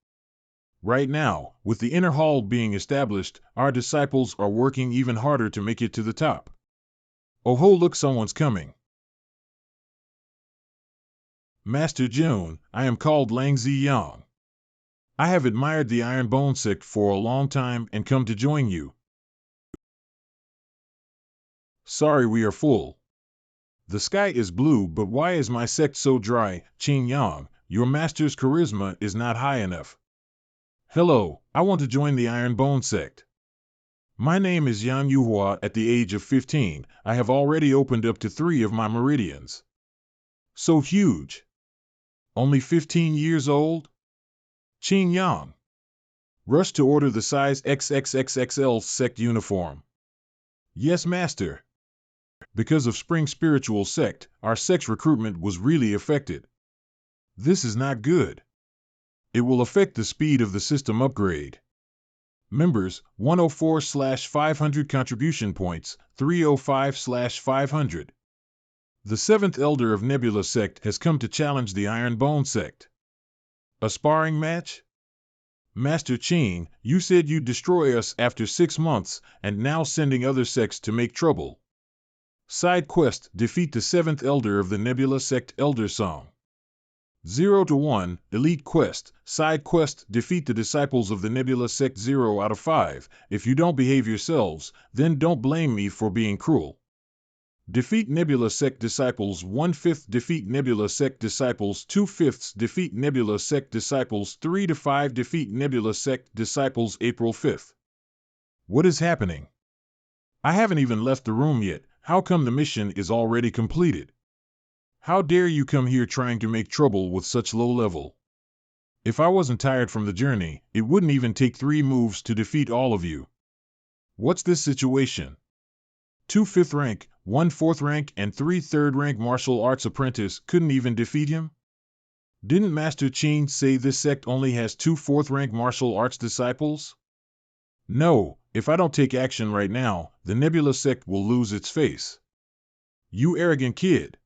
Right now, with the inner hall being established, our disciples are working even harder to make it to the top. Oh ho, look, someone's coming. Master Jun, I am called Lang Ziyang. I have admired the Iron Bone sect for a long time and come to join you. Sorry, we are full. The sky is blue, but why is my sect so dry? Qing Yang, your master's charisma is not high enough. Hello, I want to join the Iron Bone sect. My name is Yang Yuhua. At the age of 15, I have already opened up to 3 of my meridians. So huge. Only 15 years old? Qing Yang. Rush to order the size XXXXL sect uniform. Yes, master. Because of Spring Spiritual Sect, our sect's recruitment was really affected. This is not good. It will affect the speed of the system upgrade. Members, 104/500 contribution points, 305/500. The 7th Elder of Nebula Sect has come to challenge the Iron Bone Sect. A sparring match? Master Qin, you said you'd destroy us after 6 months, and now sending other sects to make trouble. Side quest, defeat the 7th Elder of the Nebula Sect Elder Song. 0 to 1, Elite Quest, Side Quest, defeat the disciples of the Nebula Sect 0 out of 5. If you don't behave yourselves, then don't blame me for being cruel. Defeat Nebula Sect disciples 1/5, defeat Nebula Sect disciples 2/5, defeat Nebula Sect disciples 3 to 5, defeat Nebula Sect disciples April 5th. What is happening? I haven't even left the room yet. How come the mission is already completed? How dare you come here trying to make trouble with such low level? If I wasn't tired from the journey, it wouldn't even take 3 moves to defeat all of you. What's this situation? 2 5th rank, 1 4th rank, and 3 3rd rank martial arts apprentice couldn't even defeat him? Didn't Master Qin say this sect only has 2 4th rank martial arts disciples? No, if I don't take action right now, the Nebula Sect will lose its face. You arrogant kid!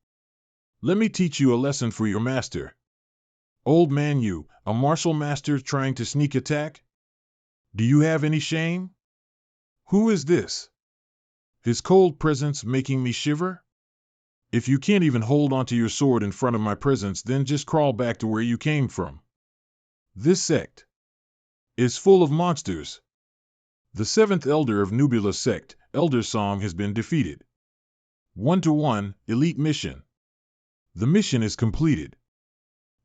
Let me teach you a lesson for your master. Old man you, a martial master trying to sneak attack? Do you have any shame? Who is this? His cold presence making me shiver? If you can't even hold onto your sword in front of my presence, then just crawl back to where you came from. This sect is full of monsters. The 7th Elder of Nebula Sect, Elder Song, has been defeated. 1 to 1, Elite Mission. The mission is completed.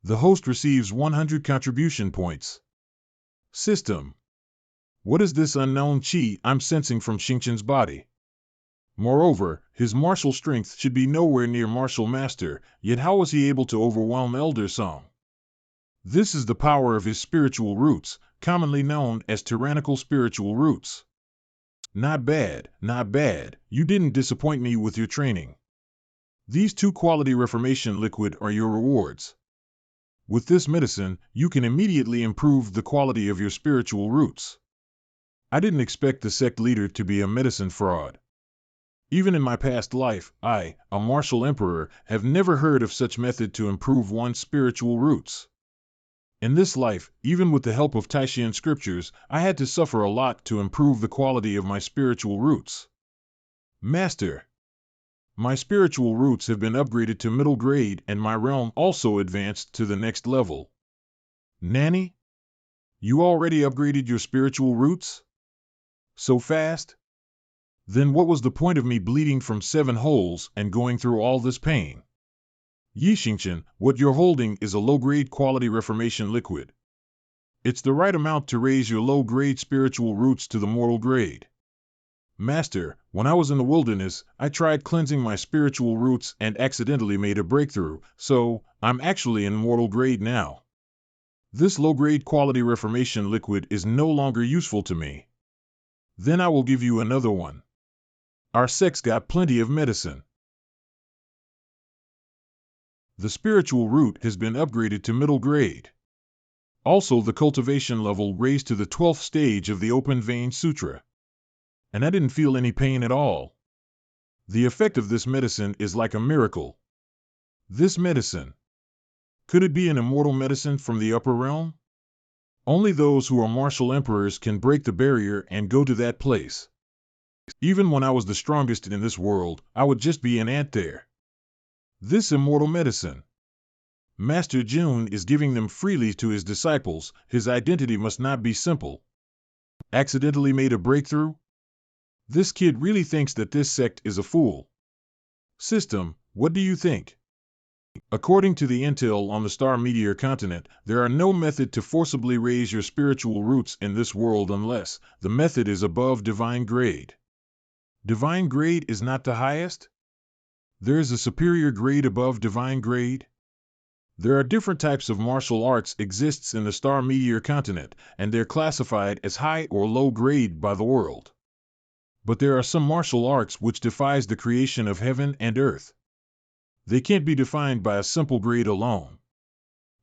The host receives 100 contribution points. System. What is this unknown chi I'm sensing from Xingqian's body? Moreover, his martial strength should be nowhere near Martial Master, yet how was he able to overwhelm Elder Song? This is the power of his spiritual roots, commonly known as tyrannical spiritual roots. Not bad, not bad. You didn't disappoint me with your training. These 2 quality reformation liquid are your rewards. With this medicine, you can immediately improve the quality of your spiritual roots. I didn't expect the sect leader to be a medicine fraud. Even in my past life, I, a martial emperor, have never heard of such method to improve one's spiritual roots. In this life, even with the help of Taishan scriptures, I had to suffer a lot to improve the quality of my spiritual roots. Master, my spiritual roots have been upgraded to middle grade and my realm also advanced to the next level. Nanny? You already upgraded your spiritual roots? So fast? Then what was the point of me bleeding from 7 holes and going through all this pain? Yi Xingqian, what you're holding is a low-grade quality reformation liquid. It's the right amount to raise your low-grade spiritual roots to the mortal grade. Master, when I was in the wilderness, I tried cleansing my spiritual roots and accidentally made a breakthrough, so I'm actually in mortal grade now. This low-grade quality reformation liquid is no longer useful to me. Then I will give you another one. Our sect's got plenty of medicine. The spiritual root has been upgraded to middle grade. Also, the cultivation level raised to the 12th stage of the Open Vein Sutra. And I didn't feel any pain at all. The effect of this medicine is like a miracle. This medicine. Could it be an immortal medicine from the upper realm? Only those who are martial emperors can break the barrier and go to that place. Even when I was the strongest in this world, I would just be an ant there. This immortal medicine. Master Jun is giving them freely to his disciples. His identity must not be simple. Accidentally made a breakthrough? This kid really thinks that this sect is a fool. System, what do you think? According to the intel on the Star Meteor continent, there are no method to forcibly raise your spiritual roots in this world unless the method is above divine grade. Divine grade is not the highest? There is a superior grade above divine grade? There are different types of martial arts exists in the Star Meteor continent, and they're classified as high or low grade by the world. But there are some martial arts which defies the creation of heaven and earth. They can't be defined by a simple grade alone.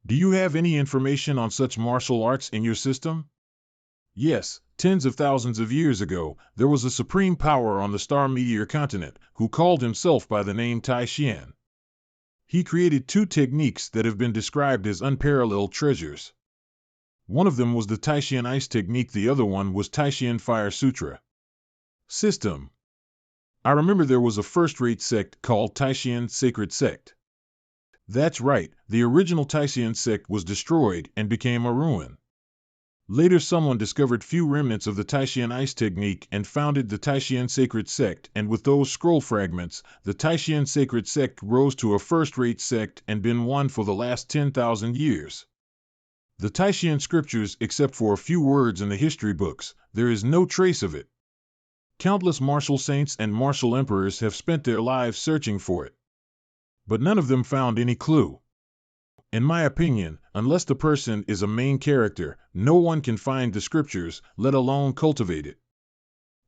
Do you have any information on such martial arts in your system? Yes, tens of thousands of years ago, there was a supreme power on the Star Meteor continent who called himself by the name Taishan. He created 2 techniques that have been described as unparalleled treasures. One of them was the Taishan Ice technique, the other one was Taishan Fire Sutra. System. I remember there was a first-rate sect called Taishan Sacred Sect. That's right, the original Taishan sect was destroyed and became a ruin. Later someone discovered few remnants of the Taishan ice technique and founded the Taishan sacred sect, and with those scroll fragments, the Taishan sacred sect rose to a first-rate sect and been one for the last 10,000 years. The Taishan scriptures, except for a few words in the history books, there is no trace of it. Countless martial saints and martial emperors have spent their lives searching for it, but none of them found any clue. In my opinion, unless the person is a main character, no one can find the scriptures, let alone cultivate it.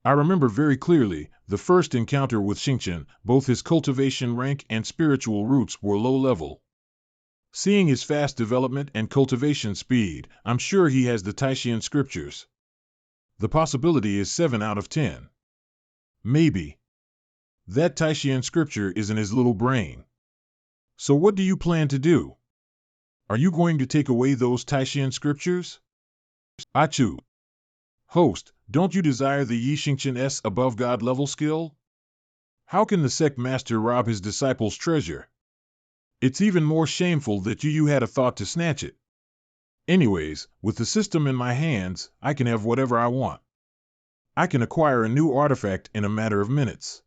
I remember very clearly the first encounter with Xingqian. Both his cultivation rank and spiritual roots were low level. Seeing his fast development and cultivation speed, I'm sure he has the Taishan scriptures. The possibility is 7 out of 10. Maybe. That Taishan scripture is in his little brain. So what do you plan to do? Are you going to take away those Taishan scriptures? Achu. Host, don't you desire the Yi Xingqian S above God level skill? How can the sect master rob his disciples' treasure? It's even more shameful that you had a thought to snatch it. Anyways, with the system in my hands, I can have whatever I want. I can acquire a new artifact in a matter of minutes.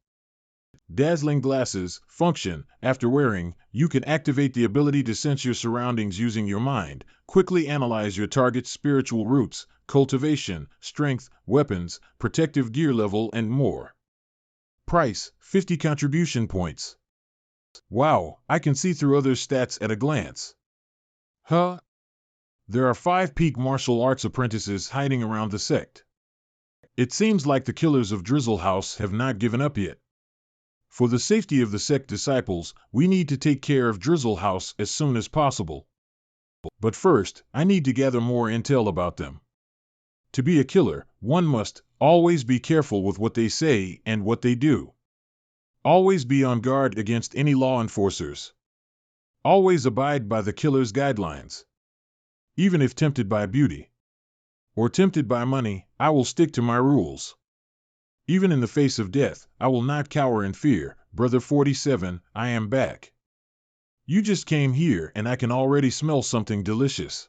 Dazzling glasses function. After wearing, you can activate the ability to sense your surroundings using your mind, quickly analyze your target's spiritual roots, cultivation, strength, weapons, protective gear level, and more. Price, 50 contribution points. Wow, I can see through others' stats at a glance. Huh? There are 5 peak martial arts apprentices hiding around the sect. It seems like the killers of Drizzle House have not given up yet. For the safety of the sect disciples, we need to take care of Drizzle House as soon as possible. But first, I need to gather more intel about them. To be a killer, one must always be careful with what they say and what they do. Always be on guard against any law enforcers. Always abide by the killer's guidelines. Even if tempted by beauty or tempted by money, I will stick to my rules. Even in the face of death, I will not cower in fear. Brother 47, I am back. You just came here and I can already smell something delicious.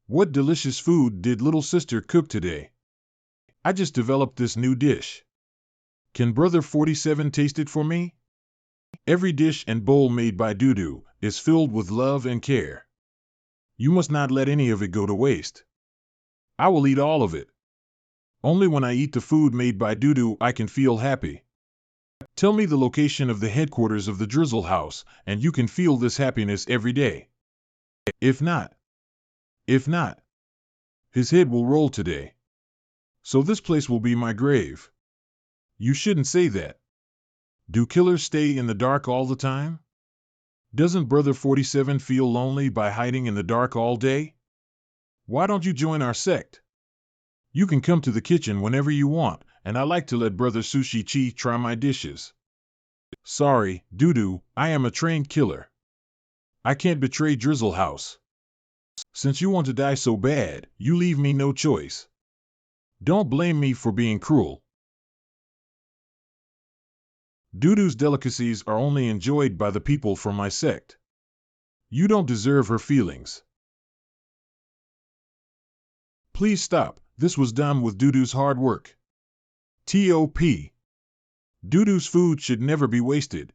What delicious food did little sister cook today? I just developed this new dish. Can Brother 47 taste it for me? Every dish and bowl made by Dudu is filled with love and care. You must not let any of it go to waste. I will eat all of it. Only when I eat the food made by Dudu I can feel happy. Tell me the location of the headquarters of the Drizzle House, and you can feel this happiness every day. If not, his head will roll today. So this place will be my grave. You shouldn't say that. Do killers stay in the dark all the time? Doesn't Brother 47 feel lonely by hiding in the dark all day? Why don't you join our sect? You can come to the kitchen whenever you want, and I like to let Brother Sushi Chi try my dishes. Sorry, Dudu, I am a trained killer. I can't betray Drizzle House. Since you want to die so bad, you leave me no choice. Don't blame me for being cruel. Dudu's delicacies are only enjoyed by the people from my sect. You don't deserve her feelings. Please stop. This was done with Dudu's hard work. T.O.P. Dudu's food should never be wasted.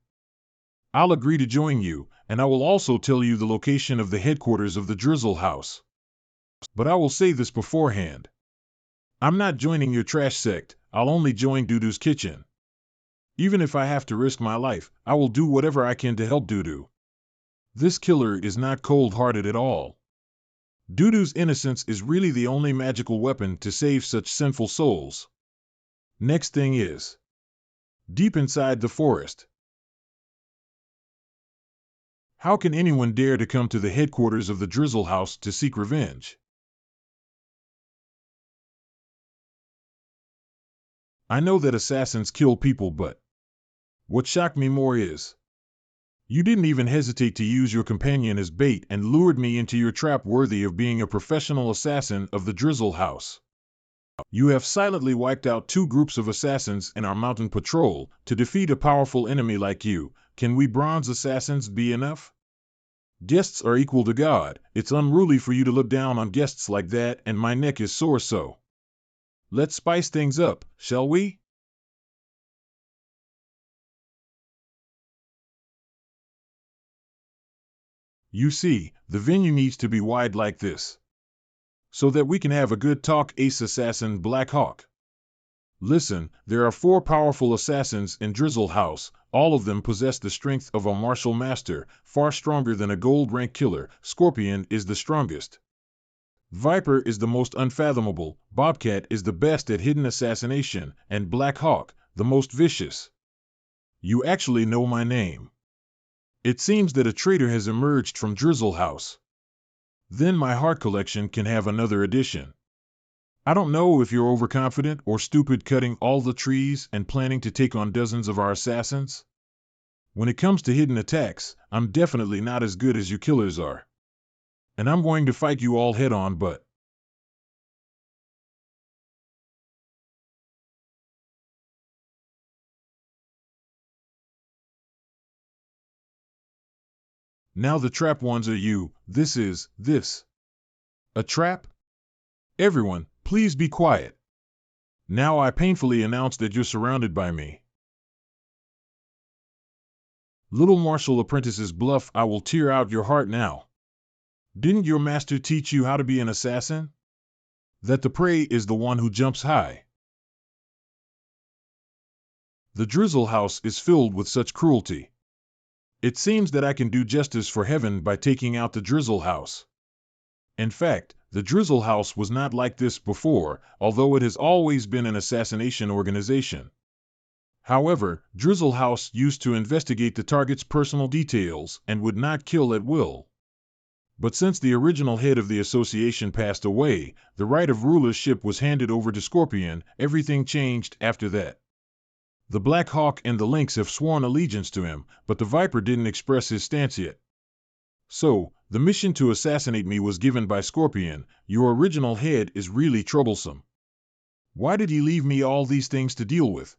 I'll agree to join you, and I will also tell you the location of the headquarters of the Drizzle House. But I will say this beforehand. I'm not joining your trash sect, I'll only join Dudu's kitchen. Even if I have to risk my life, I will do whatever I can to help Dudu. This killer is not cold-hearted at all. Dudu's innocence is really the only magical weapon to save such sinful souls. Next thing is deep inside the forest. How can anyone dare to come to the headquarters of the Drizzle House to seek revenge? I know that assassins kill people, but what shocked me more is you didn't even hesitate to use your companion as bait and lured me into your trap, worthy of being a professional assassin of the Drizzle House. You have silently wiped out 2 groups of assassins in our mountain patrol. To defeat a powerful enemy like you, can we bronze assassins be enough? Guests are equal to God. It's unruly for you to look down on guests like that, and my neck is sore so. Let's spice things up, shall we? You see, the venue needs to be wide like this, so that we can have a good talk. Ace Assassin Black Hawk. Listen, there are 4 powerful assassins in Drizzle House. All of them possess the strength of a martial master, far stronger than a gold rank killer. Scorpion is the strongest. Viper is the most unfathomable, Bobcat is the best at hidden assassination, and Black Hawk, the most vicious. You actually know my name. It seems that a traitor has emerged from Drizzle House. Then my heart collection can have another addition. I don't know if you're overconfident or stupid cutting all the trees and planning to take on dozens of our assassins. When it comes to hidden attacks, I'm definitely not as good as you killers are. And I'm going to fight you all head on, but now the trap ones are you. This. A trap? Everyone, please be quiet. Now I painfully announce that you're surrounded by me. Little martial apprentices bluff, I will tear out your heart now. Didn't your master teach you how to be an assassin? That the prey is the one who jumps high. The Drizzle House is filled with such cruelty. It seems that I can do justice for heaven by taking out the Drizzle House. In fact, the Drizzle House was not like this before, although it has always been an assassination organization. However, Drizzle House used to investigate the target's personal details and would not kill at will. But since the original head of the association passed away, the right of rulership was handed over to Scorpion. Everything changed after that. The Black Hawk and the Lynx have sworn allegiance to him, but the Viper didn't express his stance yet. So, the mission to assassinate me was given by Scorpion. Your original head is really troublesome. Why did he leave me all these things to deal with?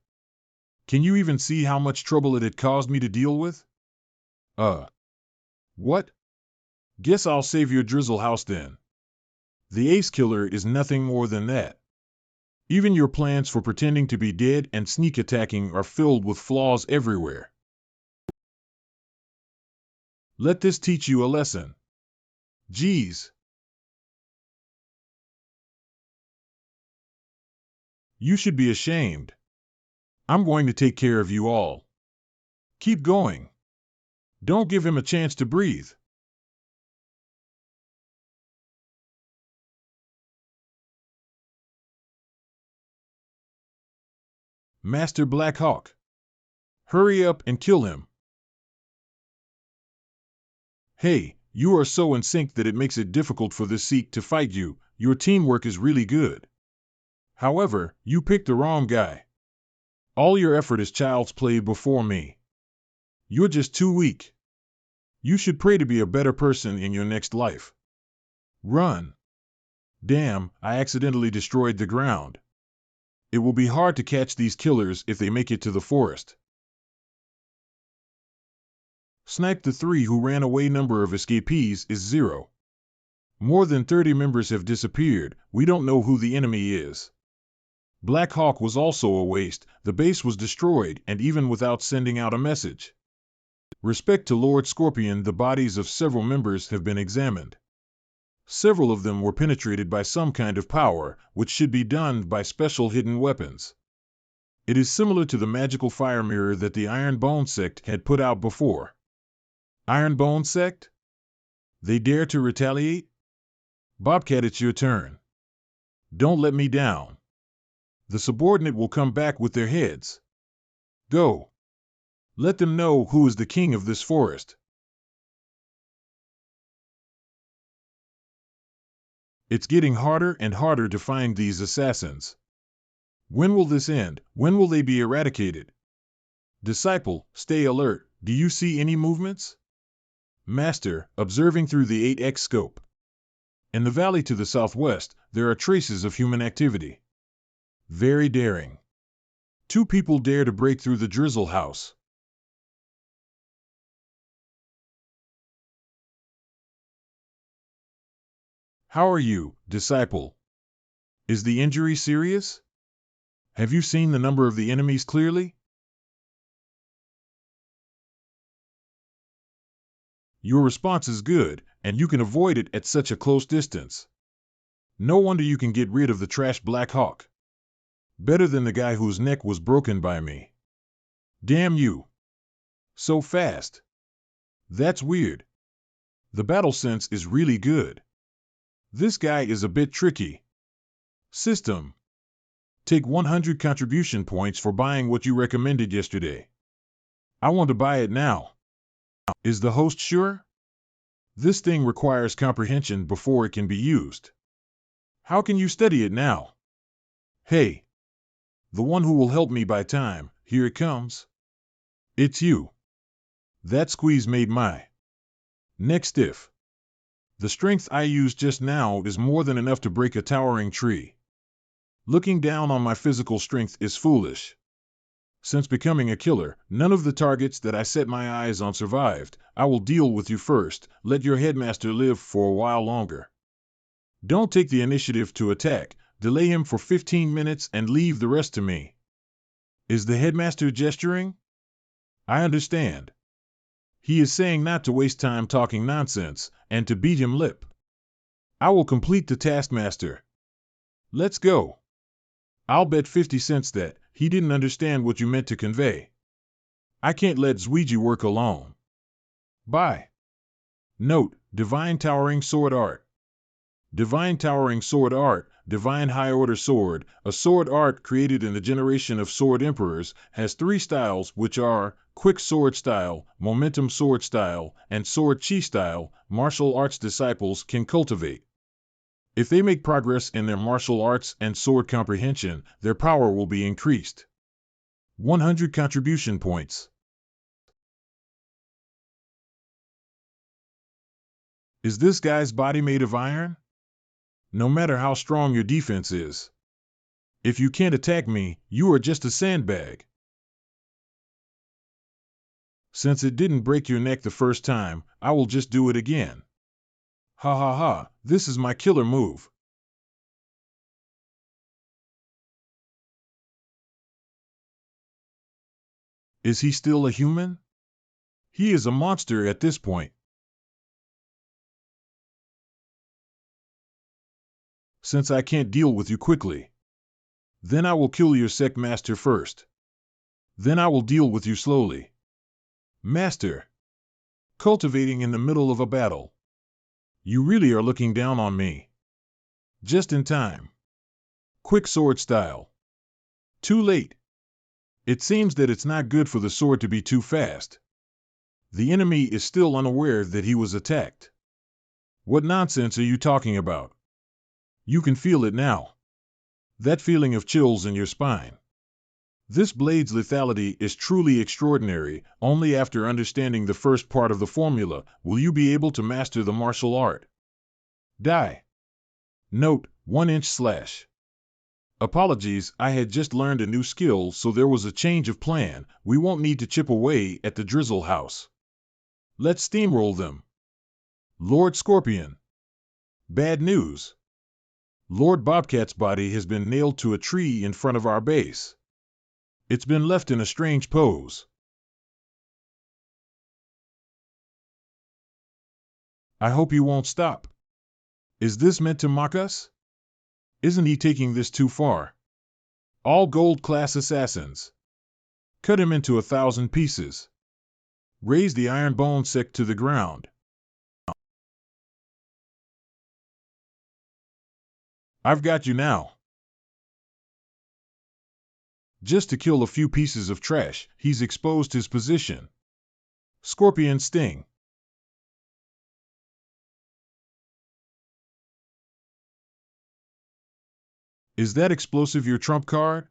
Can you even see how much trouble it had caused me to deal with? What? Guess I'll save your Drizzle House then. The Ace Killer is nothing more than that. Even your plans for pretending to be dead and sneak attacking are filled with flaws everywhere. Let this teach you a lesson. Geez. You should be ashamed. I'm going to take care of you all. Keep going. Don't give him a chance to breathe. Master Black Hawk. Hurry up and kill him. Hey, you are so in sync that it makes it difficult for the Sect to fight you. Your teamwork is really good. However, you picked the wrong guy. All your effort is child's play before me. You're just too weak. You should pray to be a better person in your next life. Run. Damn, I accidentally destroyed the ground. It will be hard to catch these killers if they make it to the forest. Snipe the 3 who ran away. Number of escapees is 0. More than 30 members have disappeared. We don't know who the enemy is. Black Hawk was also a waste. The base was destroyed, and even without sending out a message. Respect to Lord Scorpion, the bodies of several members have been examined. Several of them were penetrated by some kind of power, which should be done by special hidden weapons. It is similar to the magical fire mirror that the Iron Bone Sect had put out before. Iron Bone Sect? They dare to retaliate? Bobcat, it's your turn. Don't let me down. The subordinate will come back with their heads. Go. Let them know who is the king of this forest. It's getting harder and harder to find these assassins. When will this end? When will they be eradicated? Disciple, stay alert. Do you see any movements? Master, observing through the 8x scope. In the valley to the southwest, there are traces of human activity. Very daring. 2 people dare to break through the Drizzle House. How are you, disciple? Is the injury serious? Have you seen the number of the enemies clearly? Your response is good, and you can avoid it at such a close distance. No wonder you can get rid of the trash Black Hawk. Better than the guy whose neck was broken by me. Damn you. So fast. That's weird. The battle sense is really good. This guy is a bit tricky. System. Take 100 contribution points for buying what you recommended yesterday. I want to buy it now. Is the host sure? This thing requires comprehension before it can be used. How can you study it now? Hey. The one who will help me buy time, here it comes. It's you. That squeeze made my neck stiff. The strength I used just now is more than enough to break a towering tree. Looking down on my physical strength is foolish. Since becoming a killer, none of the targets that I set my eyes on survived. I will deal with you first. Let your headmaster live for a while longer. Don't take the initiative to attack. Delay him for 15 minutes and leave the rest to me. Is the headmaster gesturing? I understand. He is saying not to waste time talking nonsense, and to beat him lip. I will complete the taskmaster. Let's go. I'll bet 50 cents that he didn't understand what you meant to convey. I can't let Zouiji work alone. Bye. Note, Divine Towering Sword Art. Divine Towering Sword Art, Divine High Order Sword, a sword art created in the generation of Sword Emperors, has 3 styles which are Quick Sword Style, Momentum Sword Style, and Sword Chi Style. Martial arts disciples can cultivate. If they make progress in their martial arts and sword comprehension, their power will be increased. 100 contribution points. Is this guy's body made of iron? No matter how strong your defense is. If you can't attack me, you are just a sandbag. Since it didn't break your neck the first time, I will just do it again. Ha ha ha, this is my killer move. Is he still a human? He is a monster at this point. Since I can't deal with you quickly, then I will kill your Sect master first. Then I will deal with you slowly. Master. Cultivating in the middle of a battle. You really are looking down on me. Just in time. Quick sword style. Too late. It seems that it's not good for the sword to be too fast. The enemy is still unaware that he was attacked. What nonsense are you talking about? You can feel it now. That feeling of chills in your spine. This blade's lethality is truly extraordinary. Only after understanding the first part of the formula will you be able to master the martial art. Die. Note, 1-inch slash. Apologies, I had just learned a new skill, so there was a change of plan. We won't need to chip away at the Drizzle House. Let's steamroll them. Lord Scorpion. Bad news. Lord Bobcat's body has been nailed to a tree in front of our base. It's been left in a strange pose. I hope you won't stop. Is this meant to mock us? Isn't he taking this too far? All gold class assassins. Cut him into 1,000 pieces. Raise the Iron Bone Sect to the ground. I've got you now. Just to kill a few pieces of trash, he's exposed his position. Scorpion Sting. Is that explosive your trump card?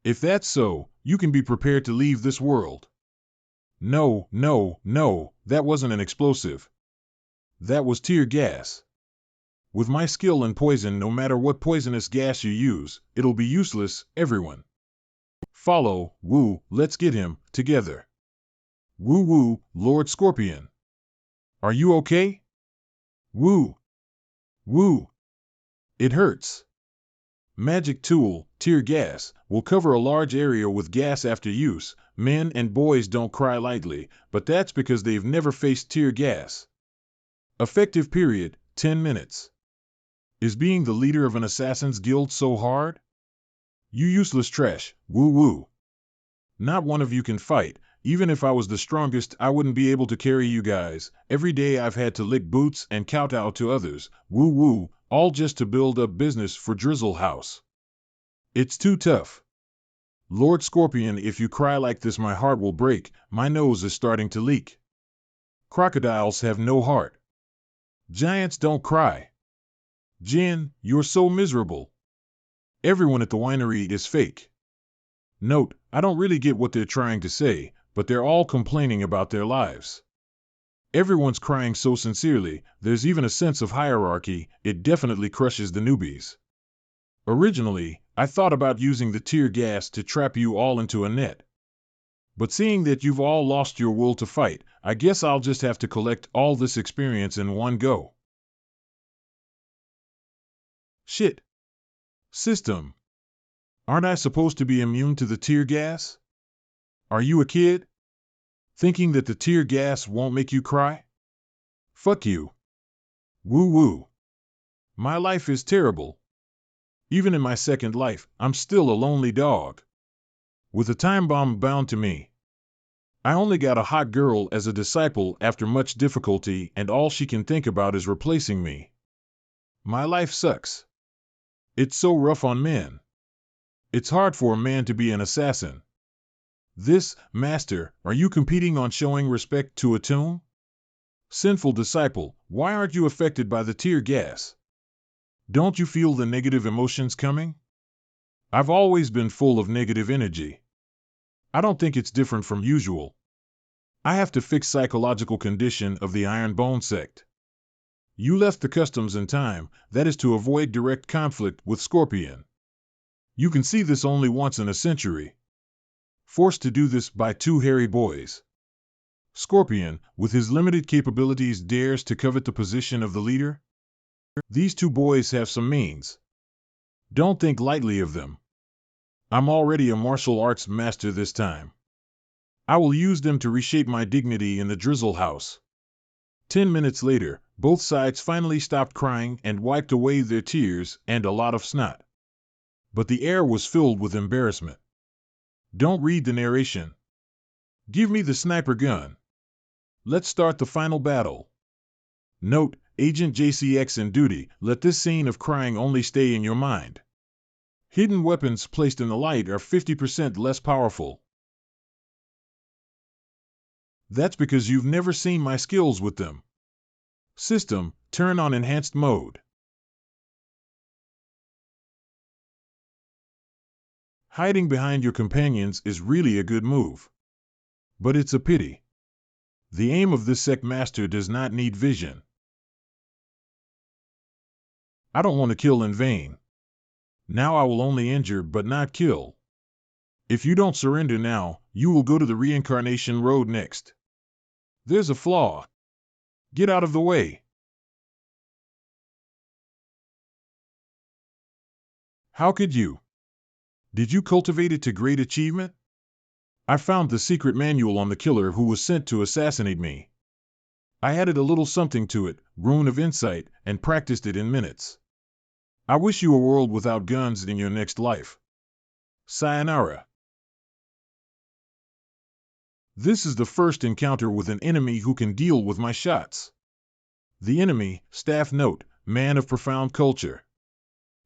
If that's so, you can be prepared to leave this world. No, no, no, that wasn't an explosive. That was tear gas. With my skill in poison, no matter what poisonous gas you use, it'll be useless, everyone. Follow, woo, let's get him, together. Woo woo, Lord Scorpion. Are you okay? Woo. Woo! It hurts. Magic tool, tear gas, will cover a large area with gas after use. Men and boys don't cry lightly, but that's because they've never faced tear gas. Effective period, 10 minutes. Is being the leader of an assassin's guild so hard? You useless trash, woo woo. Not one of you can fight. Even if I was the strongest, I wouldn't be able to carry you guys. Every day I've had to lick boots and kowtow to others, woo woo, all just to build up business for Drizzle House. It's too tough. Lord Scorpion, if you cry like this my heart will break. My nose is starting to leak. Crocodiles have no heart. Giants don't cry. Jin, you're so miserable. Everyone at the winery is fake. Note, I don't really get what they're trying to say, but they're all complaining about their lives. Everyone's crying so sincerely, there's even a sense of hierarchy. It definitely crushes the newbies. Originally, I thought about using the tear gas to trap you all into a net. But seeing that you've all lost your will to fight, I guess I'll just have to collect all this experience in one go. Shit. System. Aren't I supposed to be immune to the tear gas? Are you a kid? Thinking that the tear gas won't make you cry? Fuck you. Woo woo. My life is terrible. Even in my second life, I'm still a lonely dog. With a time bomb bound to me. I only got a hot girl as a disciple after much difficulty, and all she can think about is replacing me. My life sucks. It's so rough on men. It's hard for a man to be an assassin. This, Master, are you competing on showing respect to a tomb? Sinful disciple, why aren't you affected by the tear gas? Don't you feel the negative emotions coming? I've always been full of negative energy. I don't think it's different from usual. I have to fix psychological condition of the Iron Bone Sect. You left the customs in time, that is to avoid direct conflict with Scorpion. You can see this only once in a century. Forced to do this by two hairy boys. Scorpion, with his limited capabilities, dares to covet the position of the leader? These two boys have some means. Don't think lightly of them. I'm already a martial arts master this time. I will use them to reshape my dignity in the Drizzle House. 10 minutes later, both sides finally stopped crying and wiped away their tears and a lot of snot. But the air was filled with embarrassment. Don't read the narration. Give me the sniper gun. Let's start the final battle. Note, Agent JCX in duty, let this scene of crying only stay in your mind. Hidden weapons placed in the light are 50% less powerful. That's because you've never seen my skills with them. System, turn on enhanced mode. Hiding behind your companions is really a good move. But it's a pity. The aim of this sect master does not need vision. I don't want to kill in vain. Now I will only injure but not kill. If you don't surrender now, you will go to the reincarnation road next. There's a flaw. Get out of the way. How could you? Did you cultivate it to great achievement? I found the secret manual on the killer who was sent to assassinate me. I added a little something to it, Rune of Insight, and practiced it in minutes. I wish you a world without guns in your next life. Sayonara. This is the first encounter with an enemy who can deal with my shots. The enemy, staff note, man of profound culture.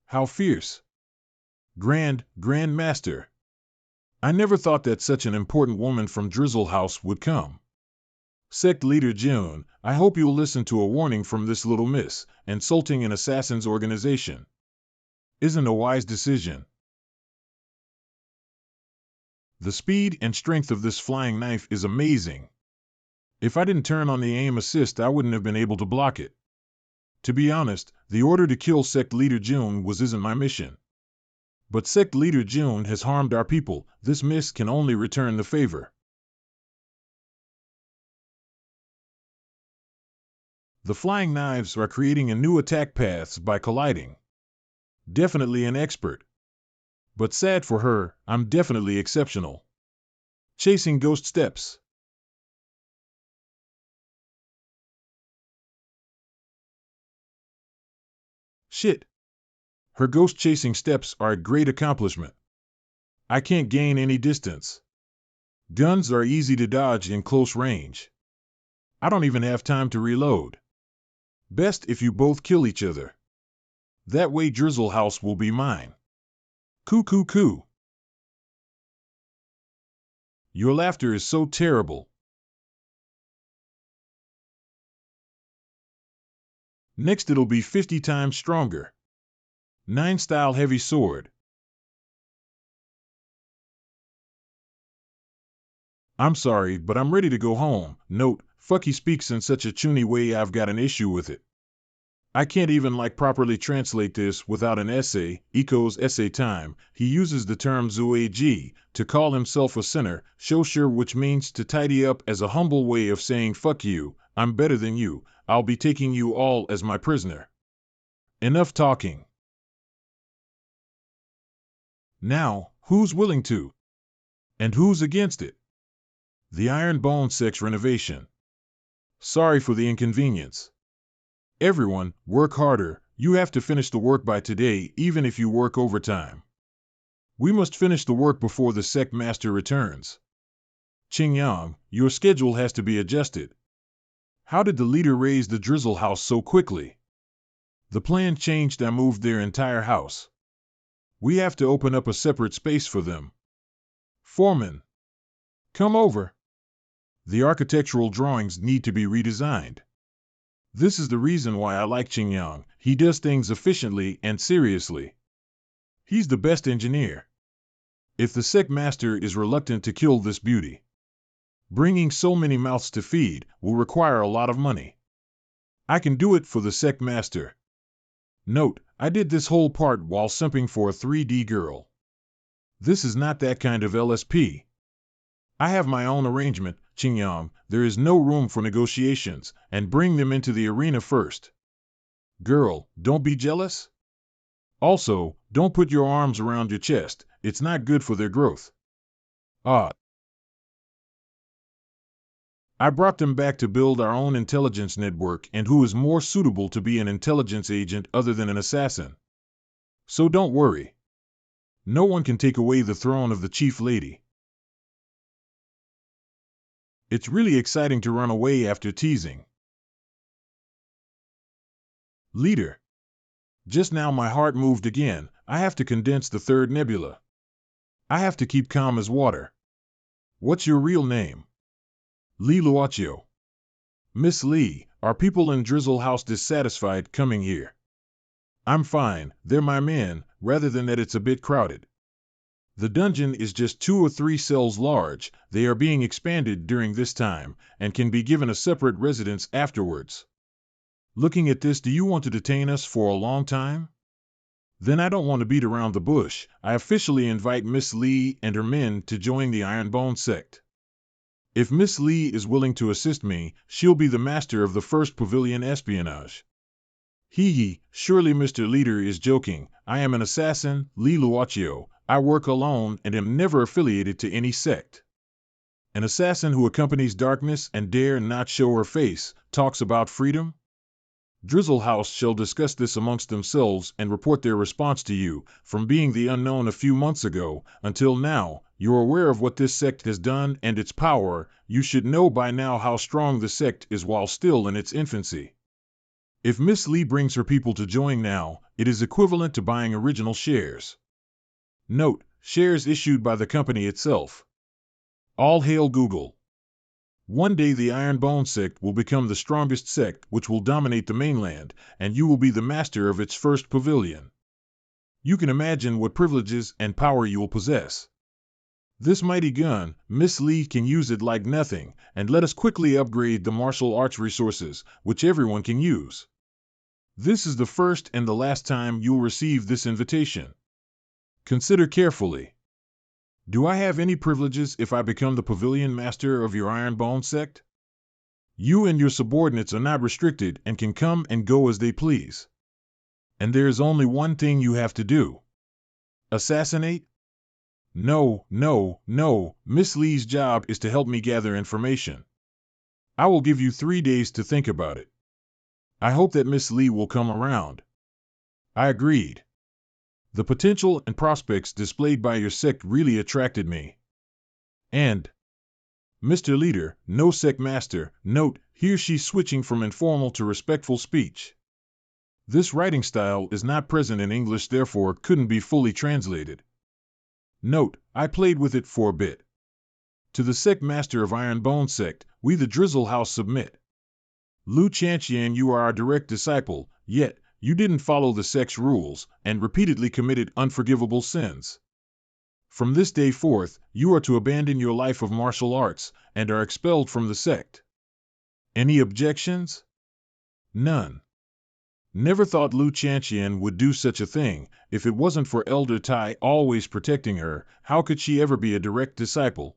How fierce. Grand Master. I never thought that such an important woman from Drizzle House would come. Sect Leader June, I hope you'll listen to a warning from this little miss. Insulting an assassin's organization isn't a wise decision. The speed and strength of this flying knife is amazing. If I didn't turn on the aim assist, I wouldn't have been able to block it. To be honest, the order to kill Sect Leader June isn't my mission. But Sect Leader June has harmed our people. This miss can only return the favor. The flying knives are creating a new attack paths by colliding. Definitely an expert. But sad for her, I'm definitely exceptional. Chasing ghost steps. Shit. Her ghost chasing steps are a great accomplishment. I can't gain any distance. Guns are easy to dodge in close range. I don't even have time to reload. Best if you both kill each other. That way Drizzle House will be mine. Coo coo coo. Your laughter is so terrible. Next it'll be 50 times stronger. 9 style heavy sword. I'm sorry, but I'm ready to go home. Note, fuck he speaks in such a chuny way I've got an issue with it. I can't even properly translate this without an essay, equals essay time. He uses the term zuag to call himself a sinner, shosher, which means to tidy up as a humble way of saying fuck you, I'm better than you, I'll be taking you all as my prisoner. Enough talking. Now, who's willing to? And who's against it? The Iron Bone Sect's renovation. Sorry for the inconvenience. Everyone, work harder. You have to finish the work by today, even if you work overtime. We must finish the work before the Sect Master returns. Qingyang, your schedule has to be adjusted. How did the leader raise the Drizzle House so quickly? The plan changed. I moved their entire house. We have to open up a separate space for them. Foreman, come over. The architectural drawings need to be redesigned. This is the reason why I like Qingyang. He does things efficiently and seriously. He's the best engineer. If the Sect Master is reluctant to kill this beauty, bringing so many mouths to feed will require a lot of money. I can do it for the Sect Master. Note, I did this whole part while simping for a 3D girl. This is not that kind of LSP. I have my own arrangement, Qingyang. There is no room for negotiations, and bring them into the arena first. Girl, don't be jealous. Also, don't put your arms around your chest, it's not good for their growth. I brought them back to build our own intelligence network, and who is more suitable to be an intelligence agent other than an assassin? So don't worry. No one can take away the throne of the Chief Lady. It's really exciting to run away after teasing. Leader. Just now my heart moved again. I have to condense the third nebula. I have to keep calm as water. What's your real name? Li Luochio. Miss Li, are people in Drizzle House dissatisfied coming here? I'm fine, they're my men, rather than that it's a bit crowded. The dungeon is just 2 or 3 cells large. They are being expanded during this time, and can be given a separate residence afterwards. Looking at this, do you want to detain us for a long time? Then I don't want to beat around the bush. I officially invite Miss Li and her men to join the Ironbone Sect. If Miss Li is willing to assist me, she'll be the master of the first pavilion espionage. Hee hee, surely Mr. Leader is joking. I am an assassin, Li Luochio. I work alone and am never affiliated to any sect. An assassin who accompanies darkness and dare not show her face, talks about freedom? Drizzle House shall discuss this amongst themselves and report their response to you. From being the unknown a few months ago, until now, you're aware of what this sect has done and its power. You should know by now how strong the sect is while still in its infancy. If Miss Li brings her people to join now, it is equivalent to buying original shares. Note, shares issued by the company itself. All hail Google. One day the Ironbone Sect will become the strongest sect, which will dominate the mainland, and you will be the master of its first pavilion. You can imagine what privileges and power you will possess. This mighty gun, Miss Li can use it like nothing, and let us quickly upgrade the martial arts resources, which everyone can use. This is the first and the last time you'll receive this invitation. Consider carefully. Do I have any privileges if I become the pavilion master of your Ironbone Sect? You and your subordinates are not restricted and can come and go as they please. And there is only one thing you have to do. Assassinate? No, no, no. Miss Lee's job is to help me gather information. I will give you 3 days to think about it. I hope that Miss Lee will come around. I agreed. The potential and prospects displayed by your sect really attracted me. And, Mr. Leader, no sect master, note, here she's switching from informal to respectful speech. This writing style is not present in English, therefore couldn't be fully translated. Note, I played with it for a bit. To the sect master of Ironbone Sect, we the Drizzle House submit. Lu Chantian, you are our direct disciple, yet, you didn't follow the sect's rules, and repeatedly committed unforgivable sins. From this day forth, you are to abandon your life of martial arts, and are expelled from the sect. Any objections? None. Never thought Lu Chantian would do such a thing. If it wasn't for Elder Tai always protecting her, how could she ever be a direct disciple?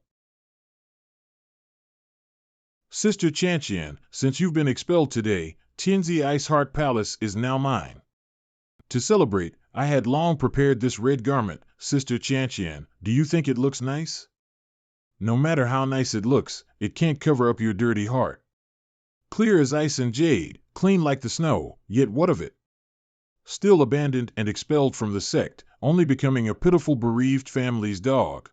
Sister Chantian, since you've been expelled today, Tianzi Ice Heart Palace is now mine. To celebrate, I had long prepared this red garment. Sister Chantian, do you think it looks nice? No matter how nice it looks, it can't cover up your dirty heart. Clear as ice and jade, clean like the snow, yet what of it? Still abandoned and expelled from the sect, only becoming a pitiful bereaved family's dog.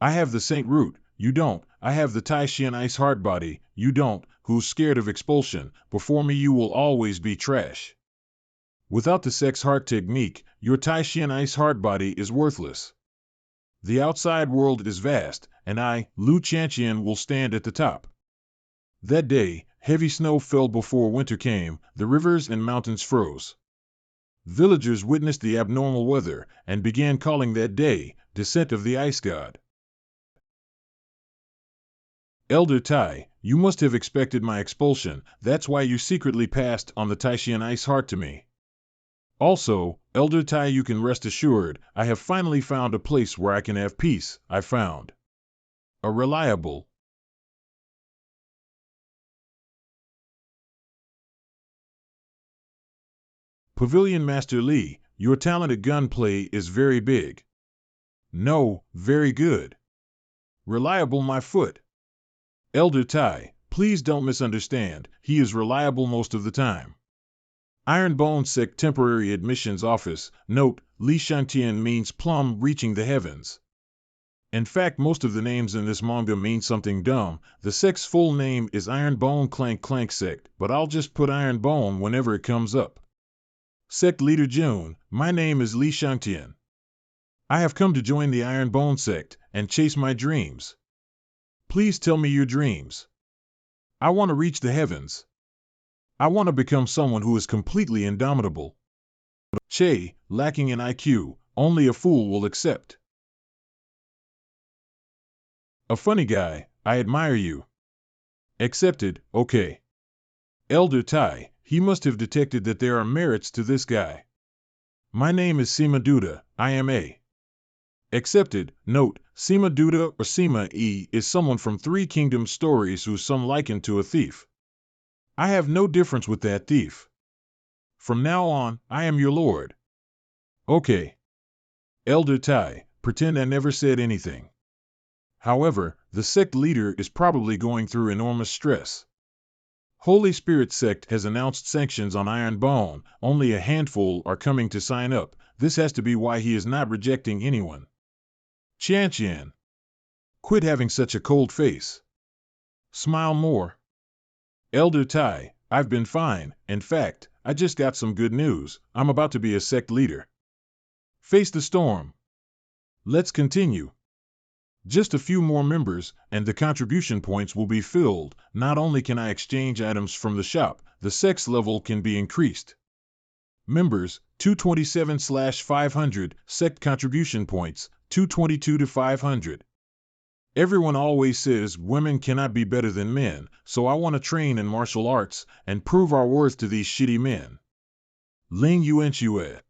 I have the saint root, you don't. I have the Taishian ice heart body, you don't. Who's scared of expulsion? Before me you will always be trash. Without the sex heart technique, your Taishian ice heart body is worthless. The outside world is vast, and I, Lu Chantian, will stand at the top. That day, heavy snow fell before winter came, the rivers and mountains froze. Villagers witnessed the abnormal weather, and began calling that day, Descent of the Ice God. Elder Tai, you must have expected my expulsion, that's why you secretly passed on the Taishian ice heart to me. Also, Elder Tai, you can rest assured, I have finally found a place where I can have peace. I found a reliable Pavilion. Master Lee, your talented gunplay is very big. No, very good. Reliable, my foot. Elder Tai, please don't misunderstand, he is reliable most of the time. Ironbone Sect Temporary Admissions Office, note, Li Shangtian means plum reaching the heavens. In fact, most of the names in this manga mean something dumb. The sect's full name is Ironbone Clank Clank Sect, but I'll just put Ironbone whenever it comes up. Sect Leader June, my name is Li Shangtian. I have come to join the Ironbone Sect and chase my dreams. Please tell me your dreams. I want to reach the heavens. I want to become someone who is completely indomitable. Che, lacking in IQ, only a fool will accept. A funny guy, I admire you. Accepted, okay. Elder Tai, he must have detected that there are merits to this guy. My name is Sima Duda, I am a. Accepted, note, Sima Duda or Sima E is someone from Three Kingdoms stories who some liken to a thief. I have no difference with that thief. From now on, I am your lord. Okay. Elder Tai, pretend I never said anything. However, the sect leader is probably going through enormous stress. Holy Spirit Sect has announced sanctions on Ironbone, only a handful are coming to sign up. This has to be why he is not rejecting anyone. Chantian. Quit having such a cold face. Smile more. Elder Tai, I've been fine. In fact, I just got some good news. I'm about to be a sect leader. Face the storm. Let's continue. Just a few more members, and the contribution points will be filled. Not only can I exchange items from the shop, the sect's level can be increased. Members, 227/500, sect contribution points, 222 to 500. Everyone always says women cannot be better than men, so I want to train in martial arts and prove our worth to these shitty men. Ling Yuanxue.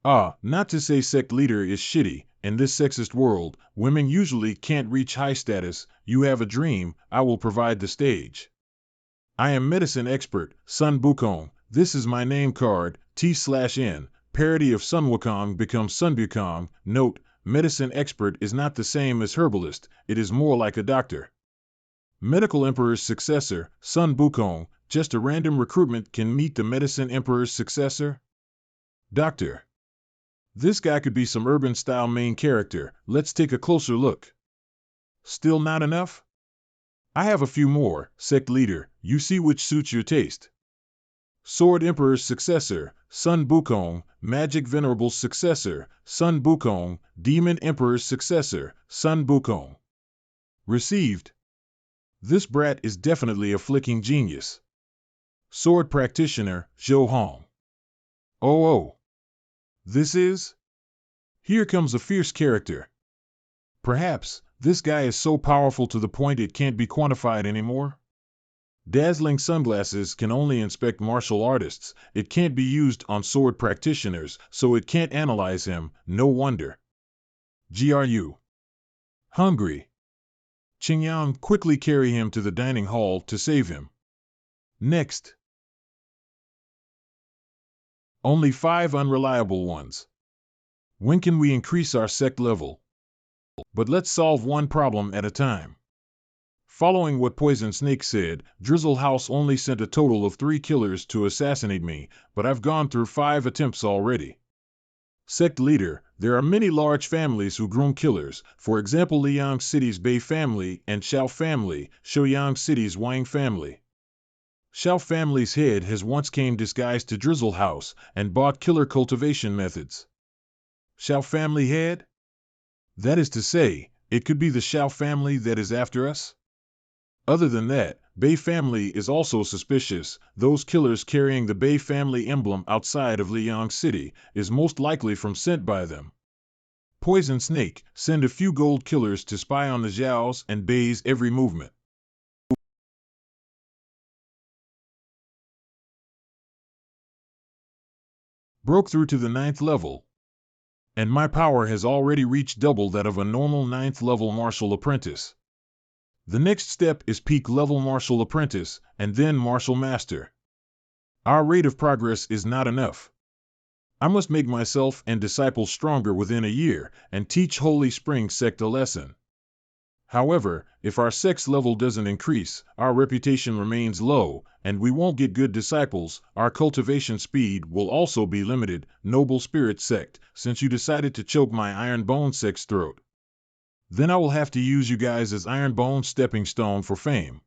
Not to say sect leader is shitty. In this sexist world, women usually can't reach high status. You have a dream, I will provide the stage. I am medicine expert, Sun Bukong. This is my name card, T/N. Parody of Sun Wukong becomes Sun Bukong. Note, medicine expert is not the same as herbalist, it is more like a doctor. Medical Emperor's successor, Sun Bukong, just a random recruitment can meet the Medicine Emperor's successor? Doctor. This guy could be some urban-style main character, let's take a closer look. Still not enough? I have a few more, Sect Leader, you see which suits your taste. Sword Emperor's successor, Sun Bukong. Magic Venerable's successor, Sun Bukong. Demon Emperor's successor, Sun Bukong. Received. This brat is definitely a flicking genius. Sword Practitioner, Zhou Hong. Oh. This is? Here comes a fierce character. Perhaps, this guy is so powerful to the point it can't be quantified anymore? Dazzling sunglasses can only inspect martial artists, it can't be used on sword practitioners, so it can't analyze him, no wonder. GRU. Hungry. Qingyang, quickly carry him to the dining hall to save him. Next. Only 5 unreliable ones. When can we increase our sect level? But let's solve one problem at a time. Following what Poison Snake said, Drizzle House only sent a total of 3 killers to assassinate me, but I've gone through 5 attempts already. Sect Leader, there are many large families who groom killers, for example Liang City's Bei family and Xiao family, Shouyang City's Wang family. Xiao family's head has once came disguised to Drizzle House and bought killer cultivation methods. Xiao family head? That is to say, it could be the Xiao family that is after us? Other than that, Bei family is also suspicious. Those killers carrying the Bei family emblem outside of Liang City is most likely from sent by them. Poison Snake, send a few gold killers to spy on the Zhao's and Bei's every movement. Broke through to the 9th level. And my power has already reached double that of a normal 9th level martial apprentice. The next step is peak level martial apprentice, and then martial master. Our rate of progress is not enough. I must make myself and disciples stronger within a year, and teach Holy Spring Sect a lesson. However, if our sect's level doesn't increase, our reputation remains low, and we won't get good disciples. Our cultivation speed will also be limited, Noble Spirit Sect, since you decided to choke my Iron Bone Sect's throat. Then I will have to use you guys as Iron Bone's stepping stone for fame.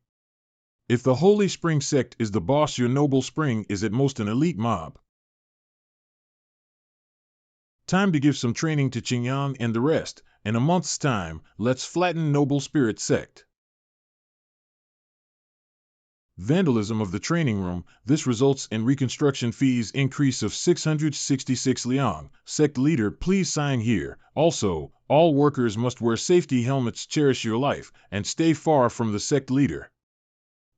If the Holy Spring Sect is the boss, your Noble Spring is at most an elite mob. Time to give some training to Qingyang and the rest. In a month's time, let's flatten Noble Spirit Sect. Vandalism of the training room. This results in reconstruction fees increase of 666 liang. Sect Leader, please sign here. Also, all workers must wear safety helmets. Cherish your life, and stay far from the Sect Leader.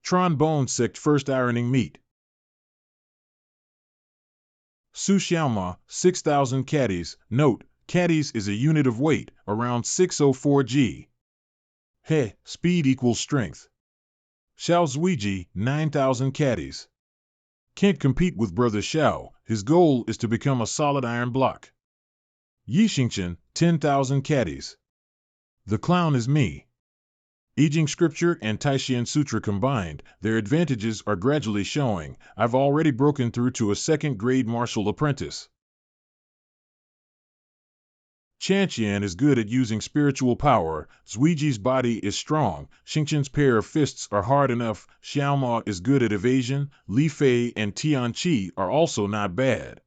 Tron Bone Sect First Ironing Meat. Su Xiaoma, 6,000 caddies. Note, caddies is a unit of weight, around 604 g. He, speed equals strength. Xiao Zuiji, 9,000 caddies. Can't compete with Brother Xiao, his goal is to become a solid iron block. Yi Xingchen, 10,000 caddies. The clown is me. I Ching Scripture and Taishian Sutra combined, their advantages are gradually showing. I've already broken through to a 2nd grade martial apprentice. Chanqian is good at using spiritual power, Zuiji's body is strong, Xingchen's pair of fists are hard enough, Xiaoma is good at evasion, Li Fei and Tianqi are also not bad.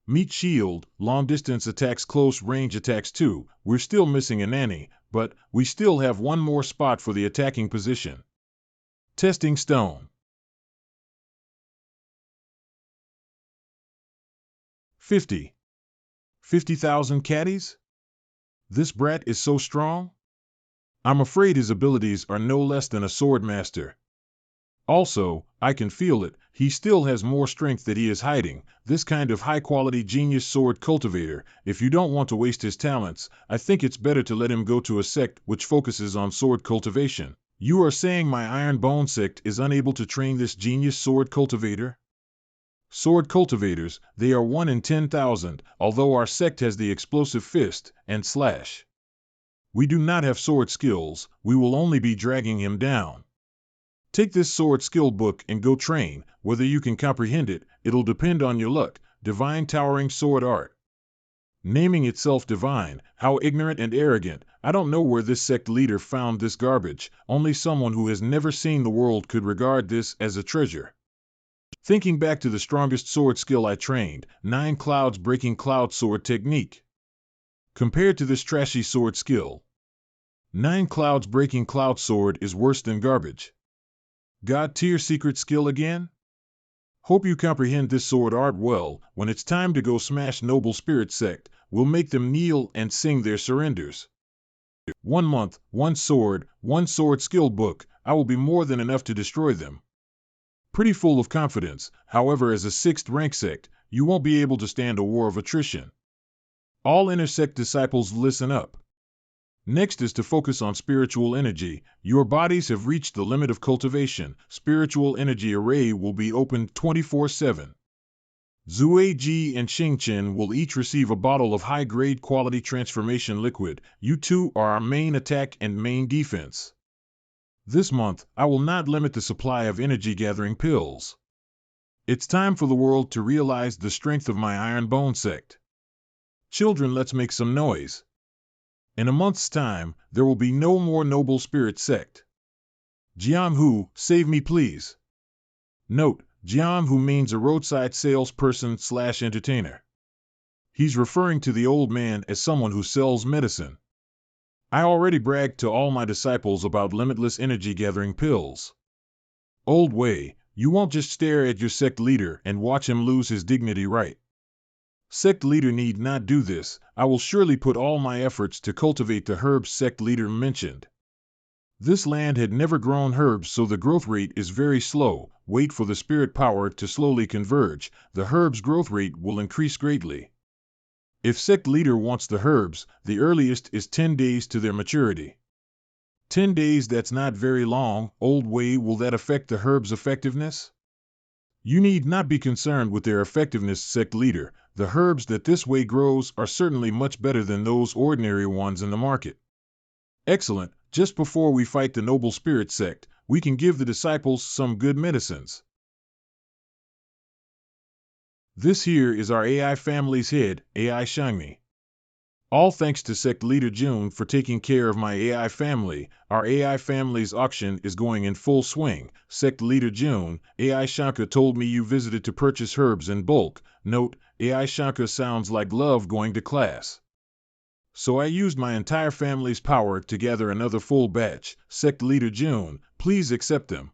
Meat shield, long distance attacks, close range attacks too. We're still missing a nanny, but we still have one more spot for the attacking position. Testing stone. 50,000 caddies? This brat is so strong? I'm afraid his abilities are no less than a sword master. Also, I can feel it, he still has more strength that he is hiding. This kind of high-quality genius sword cultivator, if you don't want to waste his talents, I think it's better to let him go to a sect which focuses on sword cultivation. You are saying my Iron Bone sect is unable to train this genius sword cultivator? Sword cultivators, they are 1 in 10,000, although our sect has the explosive fist and slash. We do not have sword skills, we will only be dragging him down. Take this sword skill book and go train. Whether you can comprehend it, it'll depend on your luck. Divine towering sword art. Naming itself divine, how ignorant and arrogant. I don't know where this sect leader found this garbage. Only someone who has never seen the world could regard this as a treasure. Thinking back to the strongest sword skill I trained, 9 clouds breaking cloud sword technique. Compared to this trashy sword skill, 9 clouds breaking cloud sword is worse than garbage. God tier secret skill again? Hope you comprehend this sword art well. When it's time to go smash Noble Spirit Sect, we'll make them kneel and sing their surrenders. 1 month, 1 sword skill book, I will be more than enough to destroy them. Pretty full of confidence, however as a 6th rank sect, you won't be able to stand a war of attrition. All inner sect disciples listen up. Next is to focus on spiritual energy. Your bodies have reached the limit of cultivation. Spiritual energy array will be opened 24/7. Zue Ji and Xingchen will each receive a bottle of high-grade quality transformation liquid. You two are our main attack and main defense. This month, I will not limit the supply of energy-gathering pills. It's time for the world to realize the strength of my Iron Bone sect. Children, let's make some noise. In a month's time, there will be no more Noble Spirit Sect. Jiamhu, save me please. Note, Jiamhu means a roadside salesperson / entertainer. He's referring to the old man as someone who sells medicine. I already bragged to all my disciples about limitless energy-gathering pills. Old Wei, you won't just stare at your sect leader and watch him lose his dignity, right? Sect leader need not do this. I will surely put all my efforts to cultivate the herbs sect leader mentioned. This land had never grown herbs, so the growth rate is very slow. Wait for the spirit power to slowly converge. The herbs growth rate will increase greatly. If sect leader wants the herbs, the earliest is 10 days to their maturity. 10 days, that's not very long. Old Wei, will that affect the herbs' effectiveness? You need not be concerned with their effectiveness, sect leader. The herbs that this way grows are certainly much better than those ordinary ones in the market. Excellent. Just before we fight the Noble Spirit Sect, we can give the disciples some good medicines. This here is our AI family's head, AI Shangmi. All thanks to Sect Leader June for taking care of my AI family. Our AI family's auction is going in full swing. Sect Leader June, AI Shanka told me you visited to purchase herbs in bulk. Note, AI Shanka sounds like love going to class. So I used my entire family's power to gather another full batch. Sect Leader June, please accept them.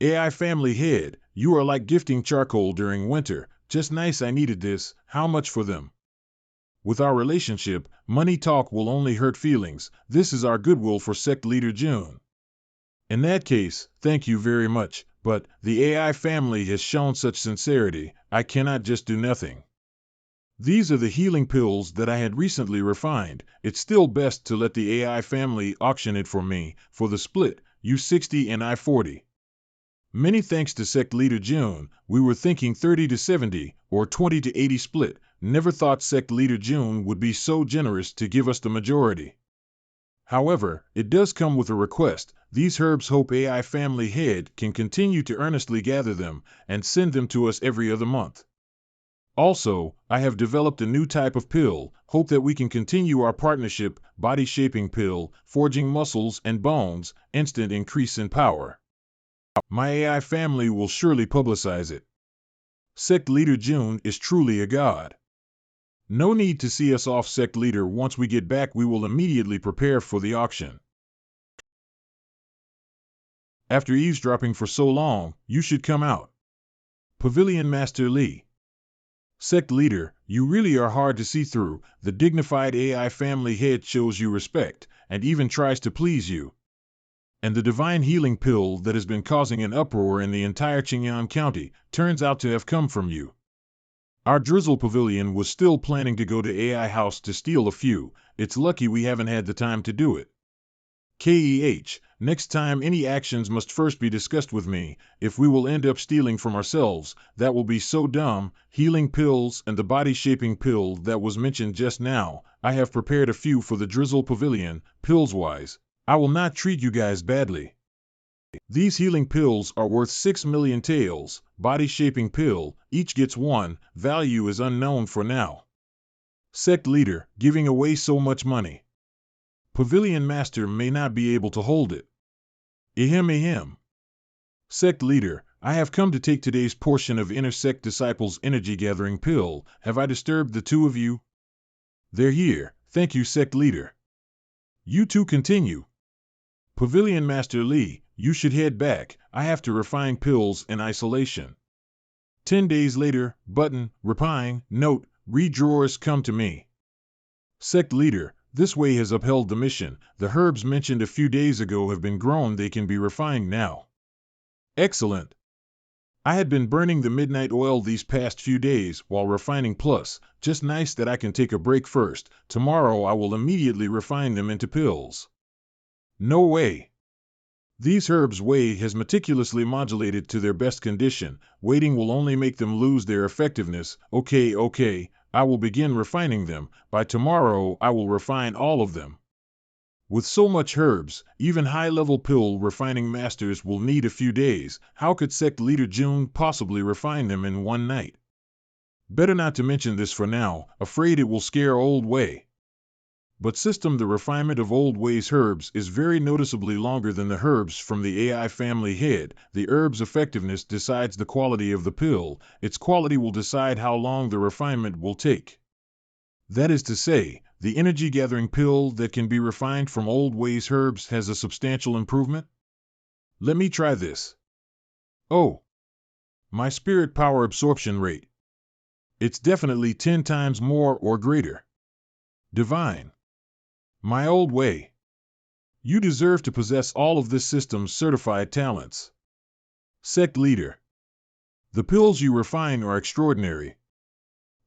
AI family head, you are like gifting charcoal during winter. Just nice, I needed this. How much for them? With our relationship, money talk will only hurt feelings. This is our goodwill for Sect Leader June. In that case, thank you very much, but the AI family has shown such sincerity, I cannot just do nothing. These are the healing pills that I had recently refined. It's still best to let the AI family auction it for me, for the split, you 60 and I 40. Many thanks to Sect Leader June. We were thinking 30 to 70, or 20 to 80 split. Never thought Sect Leader June would be so generous to give us the majority. However, it does come with a request. These herbs hope AI family head can continue to earnestly gather them and send them to us every other month. Also, I have developed a new type of pill. Hope that we can continue our partnership. Body shaping pill, forging muscles and bones, instant increase in power. My AI family will surely publicize it. Sect Leader June is truly a god. No need to see us off, Sect Leader. Once we get back, we will immediately prepare for the auction. After eavesdropping for so long, you should come out. Pavilion Master Li. Sect Leader, you really are hard to see through. The dignified AI family head shows you respect, and even tries to please you. And the divine healing pill that has been causing an uproar in the entire Qing'an County turns out to have come from you. Our Drizzle Pavilion was still planning to go to AI House to steal a few. It's lucky we haven't had the time to do it. KEH, Next time any actions must first be discussed with me. If we will end up stealing from ourselves, that will be so dumb. Healing pills and the body-shaping pill that was mentioned just now, I have prepared a few for the Drizzle Pavilion, pills-wise. I will not treat you guys badly. These healing pills are worth 6 million taels, body-shaping pill, each gets one, value is unknown for now. Sect leader, giving away so much money. Pavilion master may not be able to hold it. Ahem. Sect leader, I have come to take today's portion of Inner Sect Disciples Energy Gathering Pill. Have I disturbed the two of you? They're here, thank you Sect leader. You two continue. Pavilion Master Lee, you should head back, I have to refine pills in isolation. 10 days later, button, repine, note, redrawers come to me. Sect leader, this way has upheld the mission. The herbs mentioned a few days ago have been grown, they can be refined now. Excellent. I had been burning the midnight oil these past few days while refining plus, just nice that I can take a break first. Tomorrow I will immediately refine them into pills. No way. These herbs Wei has meticulously modulated to their best condition. Waiting will only make them lose their effectiveness. Okay, I will begin refining them. By tomorrow I will refine all of them. With so much herbs, even high-level pill refining masters will need a few days. How could Sect Leader June possibly refine them in one night? Better not to mention this for now, afraid it will scare old Wei. But the refinement of old Wei's herbs is very noticeably longer than the herbs from the AI family head. The herb's effectiveness decides the quality of the pill. Its quality will decide how long the refinement will take. That is to say, the energy-gathering pill that can be refined from old Wei's herbs has a substantial improvement? Let me try this. Oh! My spirit power absorption rate. It's definitely 10 times more or greater. Divine. My old Wei. You deserve to possess all of this system's certified talents. Sect leader. The pills you refine are extraordinary.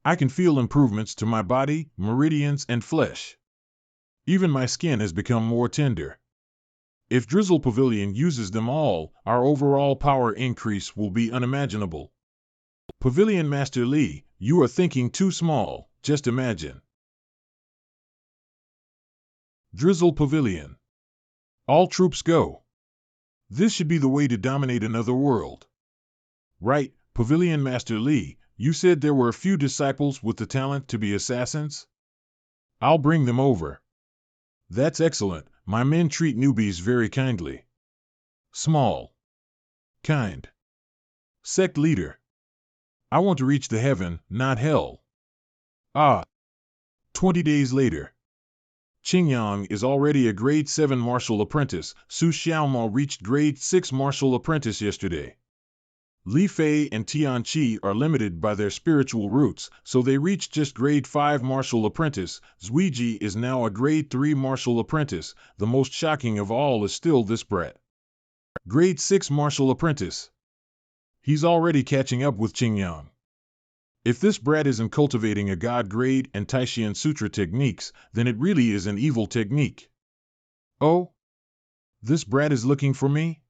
I can feel improvements to my body, meridians, and flesh. Even my skin has become more tender. If Drizzle Pavilion uses them all, our overall power increase will be unimaginable. Pavilion Master Lee, you are thinking too small, just imagine. Drizzle Pavilion. All troops go. This should be the way to dominate another world. Right, Pavilion Master Lee, you said there were a few disciples with the talent to be assassins? I'll bring them over. That's excellent, my men treat newbies very kindly. Small. Kind. Sect leader. I want to reach the heaven, not hell. 20 days later. Qingyang is already a grade 7 martial apprentice. Su Xiaomao reached grade 6 martial apprentice yesterday. Li Fei and Tianqi are limited by their spiritual roots, so they reached just grade 5 martial apprentice. Zuiji is now a grade 3 martial apprentice. The most shocking of all is still this brat. Grade 6 martial apprentice. He's already catching up with Qingyang. If this brat isn't cultivating a god grade and Taishan Sutra techniques, then it really is an evil technique. Oh? This brat is looking for me?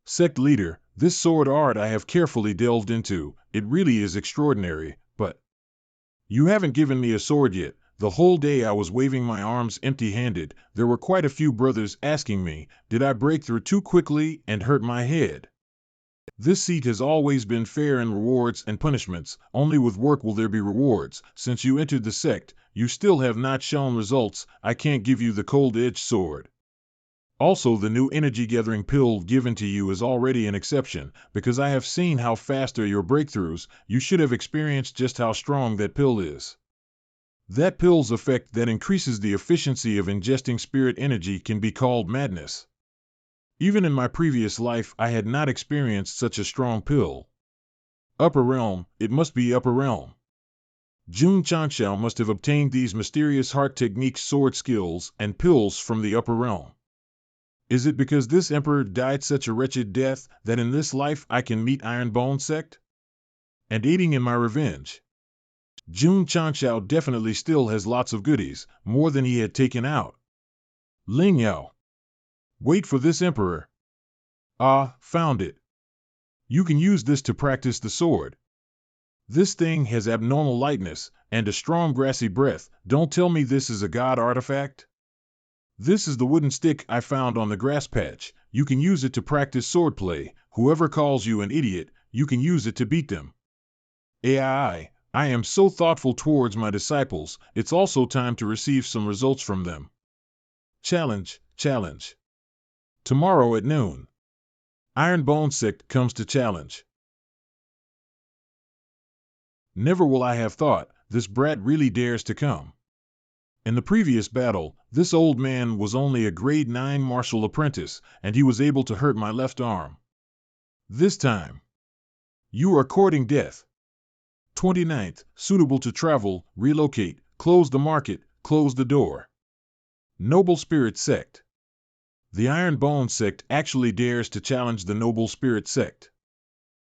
Sect leader, this sword art I have carefully delved into. It really is extraordinary, but you haven't given me a sword yet. The whole day I was waving my arms empty-handed. There were quite a few brothers asking me, did I break through too quickly and hurt my head? This seat has always been fair in rewards and punishments. Only with work will there be rewards. Since you entered the sect, you still have not shown results. I can't give you the cold-edged sword. Also, the new energy-gathering pill given to you is already an exception, because I have seen how fast are your breakthroughs. You should have experienced just how strong that pill is. That pill's effect that increases the efficiency of ingesting spirit energy can be called madness. Even in my previous life I had not experienced such a strong pill. Upper Realm, it must be Upper Realm. Jun Changshao must have obtained these mysterious heart techniques, sword skills, and pills from the Upper Realm. Is it because this emperor died such a wretched death that in this life I can meet Iron Bone Sect? And aiding in my revenge. Jun Changshao definitely still has lots of goodies, more than he had taken out. Ling Yao. Wait for this emperor. Ah, found it. You can use this to practice the sword. This thing has abnormal lightness and a strong grassy breath. Don't tell me this is a god artifact? This is the wooden stick I found on the grass patch. You can use it to practice swordplay. Whoever calls you an idiot, you can use it to beat them. I am so thoughtful towards my disciples, it's also time to receive some results from them. Challenge, challenge. Tomorrow at noon. Iron Bone Sect comes to challenge. Never will I have thought, this brat really dares to come. In the previous battle, this old man was only a grade 9 martial apprentice, and he was able to hurt my left arm. This time, you are courting death. 29th, suitable to travel, relocate, close the market, close the door. Noble Spirit Sect. The Iron Bone Sect actually dares to challenge the Noble Spirit Sect.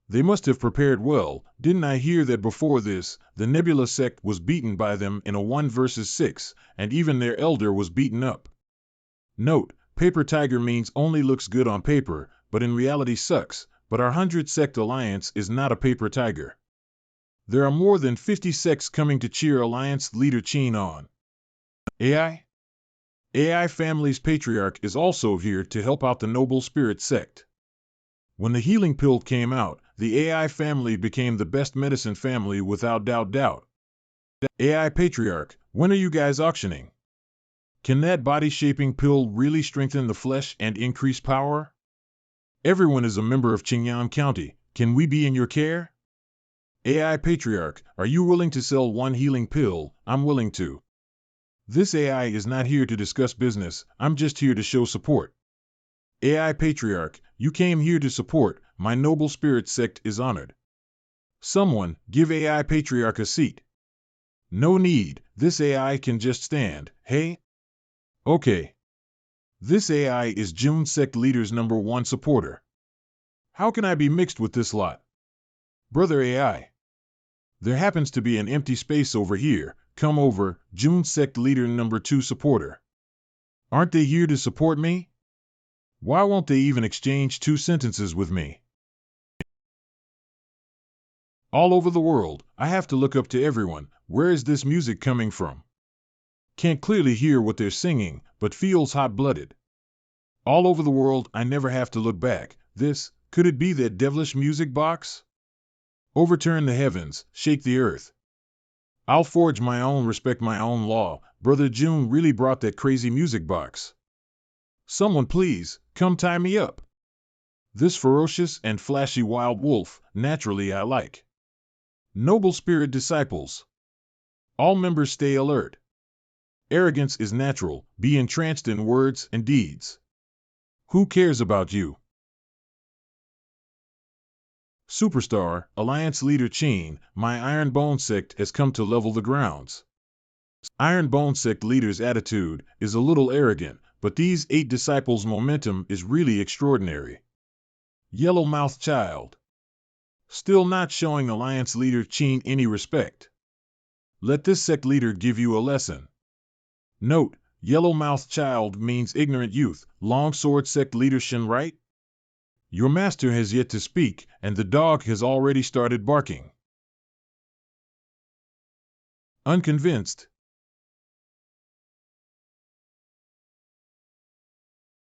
They must have prepared well. Didn't I hear that before this, the Nebula Sect was beaten by them in a 1 versus 6, and even their elder was beaten up. Note, Paper Tiger means only looks good on paper, but in reality sucks, but our 100 Sect Alliance is not a paper tiger. There are more than 50 sects coming to cheer Alliance leader Qin on. AI Family's Patriarch is also here to help out the Noble Spirit Sect. When the healing pill came out, the AI family became the best medicine family without doubt. AI Patriarch, when are you guys auctioning? Can that body-shaping pill really strengthen the flesh and increase power? Everyone is a member of Qingyang County. Can we be in your care? AI Patriarch, are you willing to sell one healing pill? I'm willing to. This AI is not here to discuss business, I'm just here to show support. AI Patriarch, you came here to support, my Noble Spirit Sect is honored. Someone, give AI Patriarch a seat. No need, this AI can just stand, hey? Okay. This AI is June Sect Leader's #1 supporter. How can I be mixed with this lot? Brother AI. There happens to be an empty space over here, come over, June Sect Leader #2 supporter. Aren't they here to support me? Why won't they even exchange 2 sentences with me? All over the world, I have to look up to everyone. Where is this music coming from? Can't clearly hear what they're singing, but feels hot-blooded. All over the world, I never have to look back. Could it be that devilish music box? Overturn the heavens, shake the earth. I'll forge my own, respect my own law. Brother June really brought that crazy music box. Someone please, come tie me up. This ferocious and flashy wild wolf, naturally I like. Noble Spirit Disciples. All members stay alert. Arrogance is natural, be entranced in words and deeds. Who cares about you? Superstar, Alliance Leader Qin, my Iron Bone Sect has come to level the grounds. Iron Bone Sect Leader's attitude is a little arrogant, but these 8 disciples' momentum is really extraordinary. Yellow-mouthed child. Still not showing Alliance Leader Qin any respect. Let this sect leader give you a lesson. Note, yellow-mouthed child means ignorant youth, Longsword Sect Leader Shin, right? Your master has yet to speak, and the dog has already started barking. Unconvinced.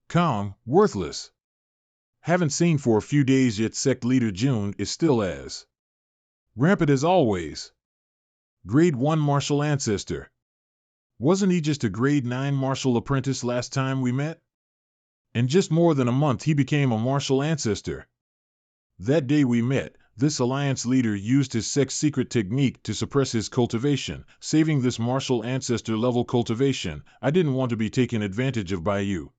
Kong, worthless. Haven't seen for a few days yet. Sect Leader June is still as rampant as always. Grade 1 martial ancestor. Wasn't he just a grade 9 martial apprentice last time we met? In just more than a month he became a martial ancestor. That day we met, this alliance leader used his sect's secret technique to suppress his cultivation, saving this martial ancestor level cultivation. I didn't want to be taken advantage of by you.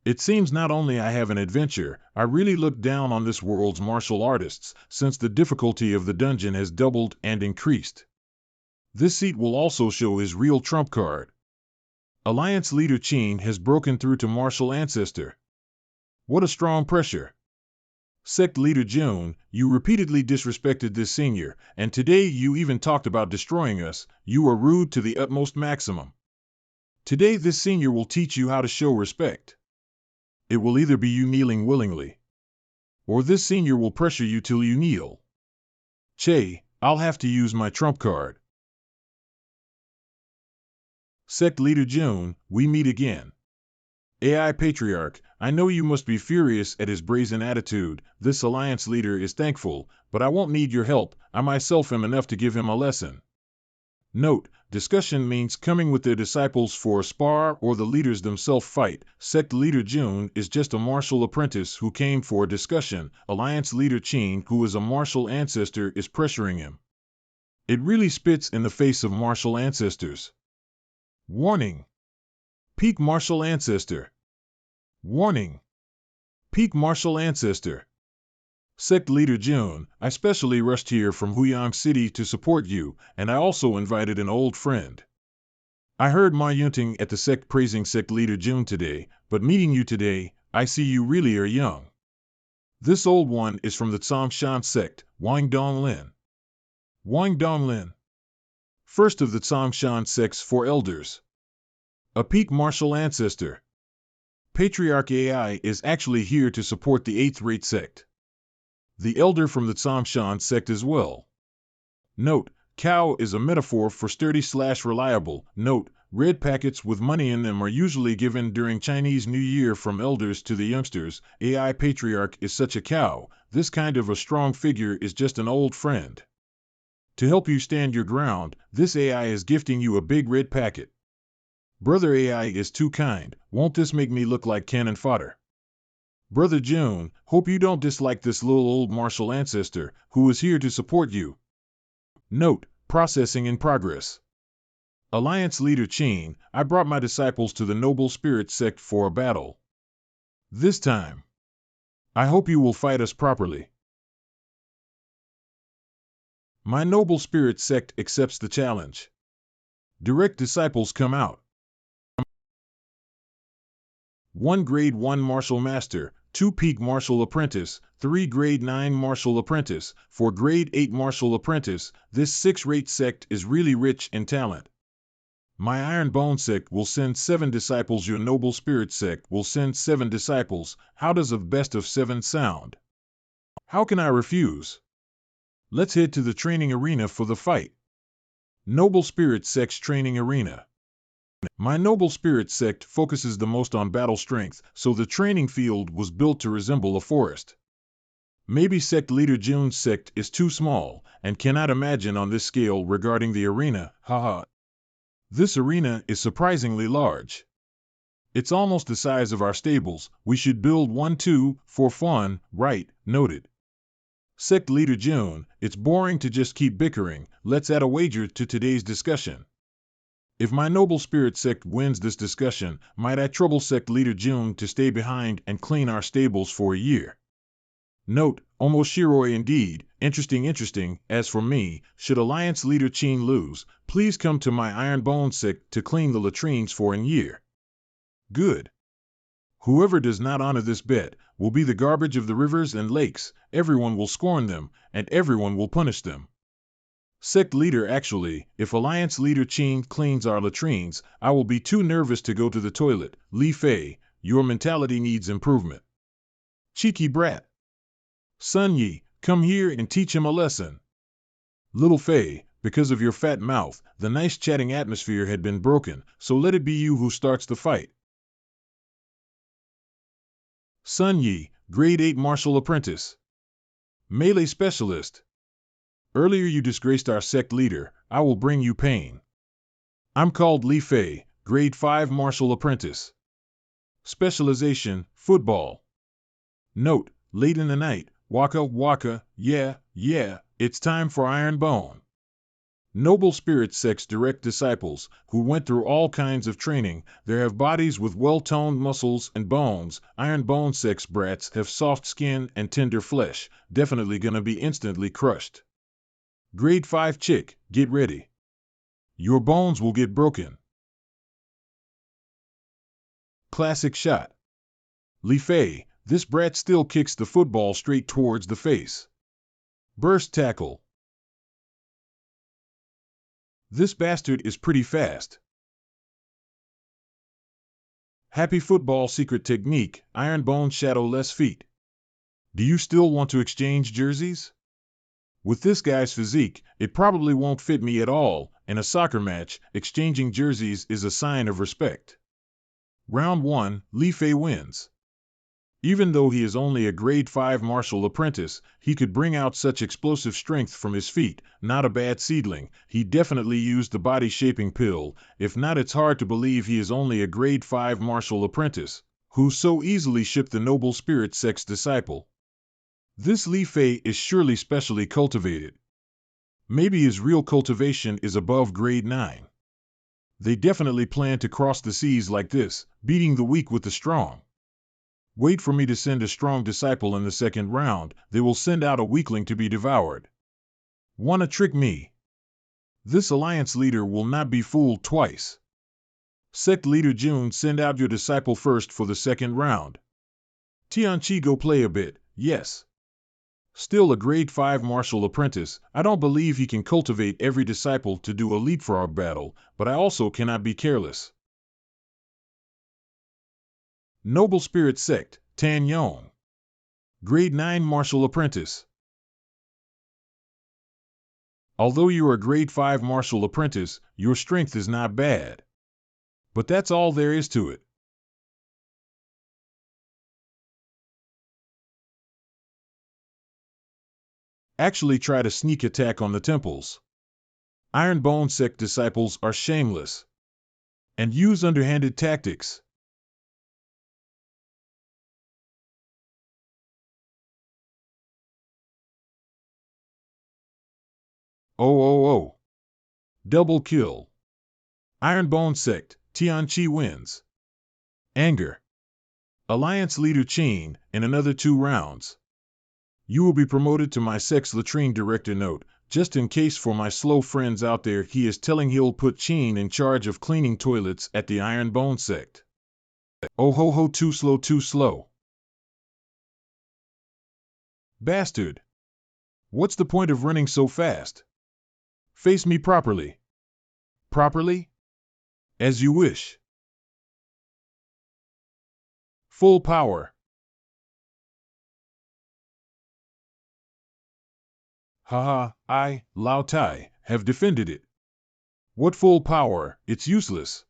It seems not only I have an adventure, I really look down on this world's martial artists, since the difficulty of the dungeon has doubled and increased. This seat will also show his real trump card. Alliance Leader Qin has broken through to martial ancestor. What a strong pressure. Sect Leader June, you repeatedly disrespected this senior, and today you even talked about destroying us. You are rude to the utmost maximum. Today this senior will teach you how to show respect. It will either be you kneeling willingly, or this senior will pressure you till you kneel. Che, I'll have to use my trump card. Sect Leader June, we meet again. AI Patriarch, I know you must be furious at his brazen attitude. This alliance leader is thankful, but I won't need your help. I myself am enough to give him a lesson. Note, discussion means coming with their disciples for a spar or the leaders themselves fight. Sect Leader June is just a martial apprentice who came for a discussion. Alliance Leader Qin, who is a martial ancestor, is pressuring him. It really spits in the face of martial ancestors. Warning! Peak martial ancestor. Warning! Peak martial ancestor. Sect Leader June, I specially rushed here from Huyang City to support you, and I also invited an old friend. I heard Ma Yunting at the sect praising Sect Leader June today, but meeting you today, I see you really are young. This old one is from the Tsongshan sect, Wang Donglin. Wang Donglin. First of the Tsongshan sect's 4 elders. A peak martial ancestor. Patriarch AI is actually here to support the 8th rate sect. The elder from the Tsongshan sect as well. Note, cow is a metaphor for sturdy/reliable. Note, red packets with money in them are usually given during Chinese New Year from elders to the youngsters. AI Patriarch is such a cow. This kind of a strong figure is just an old friend. To help you stand your ground, this AI is gifting you a big red packet. Brother AI is too kind. Won't this make me look like cannon fodder? Brother June, hope you don't dislike this little old martial ancestor, who is here to support you. Note, processing in progress. Alliance Leader Qin, I brought my disciples to the Noble Spirit Sect for a battle. This time, I hope you will fight us properly. My Noble Spirit Sect accepts the challenge. Direct disciples come out. 1 Grade 1 Martial Master, 2 Peak Martial Apprentice, 3 Grade 9 Martial Apprentice, 4 Grade 8 Martial Apprentice. This 6-rate sect is really rich in talent. My Iron Bone sect will send 7 disciples. Your Noble Spirit sect will send 7 disciples. How does a best of 7 sound? How can I refuse? Let's head to the training arena for the fight. Noble Spirit sect's training arena. My Noble Spirit sect focuses the most on battle strength, so the training field was built to resemble a forest. Maybe Sect Leader June's sect is too small, and cannot imagine on this scale regarding the arena, haha. This arena is surprisingly large. It's almost the size of our stables. We should build one too, for fun, right? Noted. Sect Leader June, it's boring to just keep bickering. Let's add a wager to today's discussion. If my Noble Spirit sect wins this discussion, might I trouble Sect Leader June to stay behind and clean our stables for a year? Note, Omoshiroi indeed, interesting. As for me, should Alliance Leader Qin lose, please come to my Iron Bone sect to clean the latrines for a year. Good. Whoever does not honor this bet will be the garbage of the rivers and lakes. Everyone will scorn them, and everyone will punish them. Sect Leader actually, if Alliance Leader Qin cleans our latrines, I will be too nervous to go to the toilet. Li Fei, your mentality needs improvement. Cheeky brat. Sun Yi, come here and teach him a lesson. Little Fei, because of your fat mouth, the nice chatting atmosphere had been broken, so let it be you who starts the fight. Sun Yi, Grade 8 Martial Apprentice. Melee Specialist. Earlier you disgraced our sect leader. I will bring you pain. I'm called Li Fei, Grade 5 Martial Apprentice. Specialization, Football. Note, late in the night, waka, yeah, it's time for Iron Bone. Noble Spirit sect's direct disciples, who went through all kinds of training, they have bodies with well-toned muscles and bones. Iron Bone sect's brats have soft skin and tender flesh, definitely gonna be instantly crushed. Grade 5 chick, get ready. Your bones will get broken. Classic shot. Li Fei, this brat still kicks the football straight towards the face. Burst tackle. This bastard is pretty fast. Happy football secret technique, iron bone shadowless feet. Do you still want to exchange jerseys? With this guy's physique, it probably won't fit me at all. In a soccer match, exchanging jerseys is a sign of respect. Round 1, Li Fei wins. Even though he is only a grade 5 martial apprentice, he could bring out such explosive strength from his feet. Not a bad seedling. He definitely used the body shaping pill. If not, it's hard to believe he is only a grade 5 martial apprentice, who so easily shipped the noble spirit sect's disciple. This Li Fei is surely specially cultivated. Maybe his real cultivation is above grade 9. They definitely plan to cross the seas like this, beating the weak with the strong. Wait for me to send a strong disciple in the second round, they will send out a weakling to be devoured. Wanna trick me? This alliance leader will not be fooled twice. Sect leader Jun, send out your disciple first for the second round. Tianqi, go play a bit, yes. Still a grade 5 martial apprentice, I don't believe he can cultivate every disciple to do a leapfrog battle, but I also cannot be careless. Noble Spirit Sect, Tan Yong. Grade 9 martial apprentice. Although you're a grade 5 martial apprentice, your strength is not bad. But that's all there is to it. Actually try to sneak attack on the temples. Iron Bone Sect disciples are shameless and use underhanded tactics. Oh. Double kill. Iron Bone Sect, Tianqi wins. Anger. Alliance leader Qin, in another 2 rounds. You will be promoted to my sect's latrine director. Note, just in case for my slow friends out there, he is telling he'll put Qin in charge of cleaning toilets at the Iron Bone Sect. Oh ho, too slow. Bastard. What's the point of running so fast? Face me properly. Properly? As you wish. Full power. Haha, I, Lao Tai, have defended it. What full power? It's useless.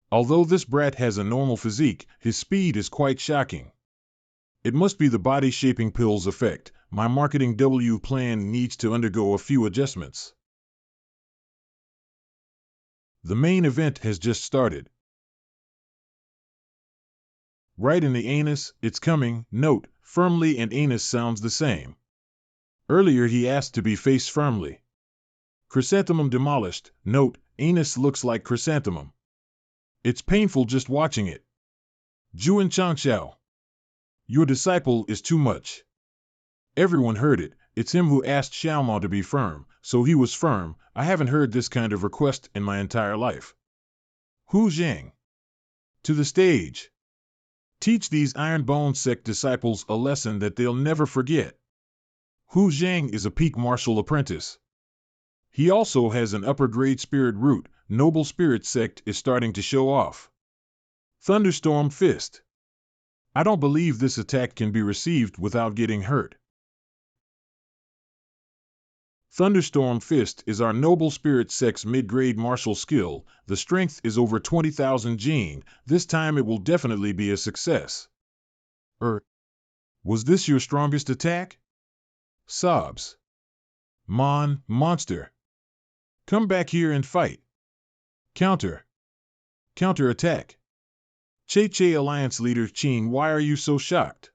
Although this brat has a normal physique, his speed is quite shocking. It must be the body-shaping pill's effect. My marketing W plan needs to undergo a few adjustments. The main event has just started. Right in the anus, it's coming. Note, firmly and anus sounds the same. Earlier he asked to be face firmly. Chrysanthemum demolished. Note, anus looks like chrysanthemum. It's painful just watching it. Juan Changxiao. Your disciple is too much. Everyone heard it. It's him who asked Xiaomao to be firm, so he was firm. I haven't heard this kind of request in my entire life. Hu Zhang. To the stage. Teach these Iron Bone Sect disciples a lesson that they'll never forget. Hu Zhang is a peak martial apprentice. He also has an upper grade spirit root. Noble Spirit Sect is starting to show off. Thunderstorm Fist. I don't believe this attack can be received without getting hurt. Thunderstorm Fist is our Noble Spirit Sect's mid-grade martial skill. The strength is over 20,000 gene. This time it will definitely be a success. Was this your strongest attack? Sobs. Monster. Come back here and fight. Counter attack. Che Alliance leader Qin, why are you so shocked?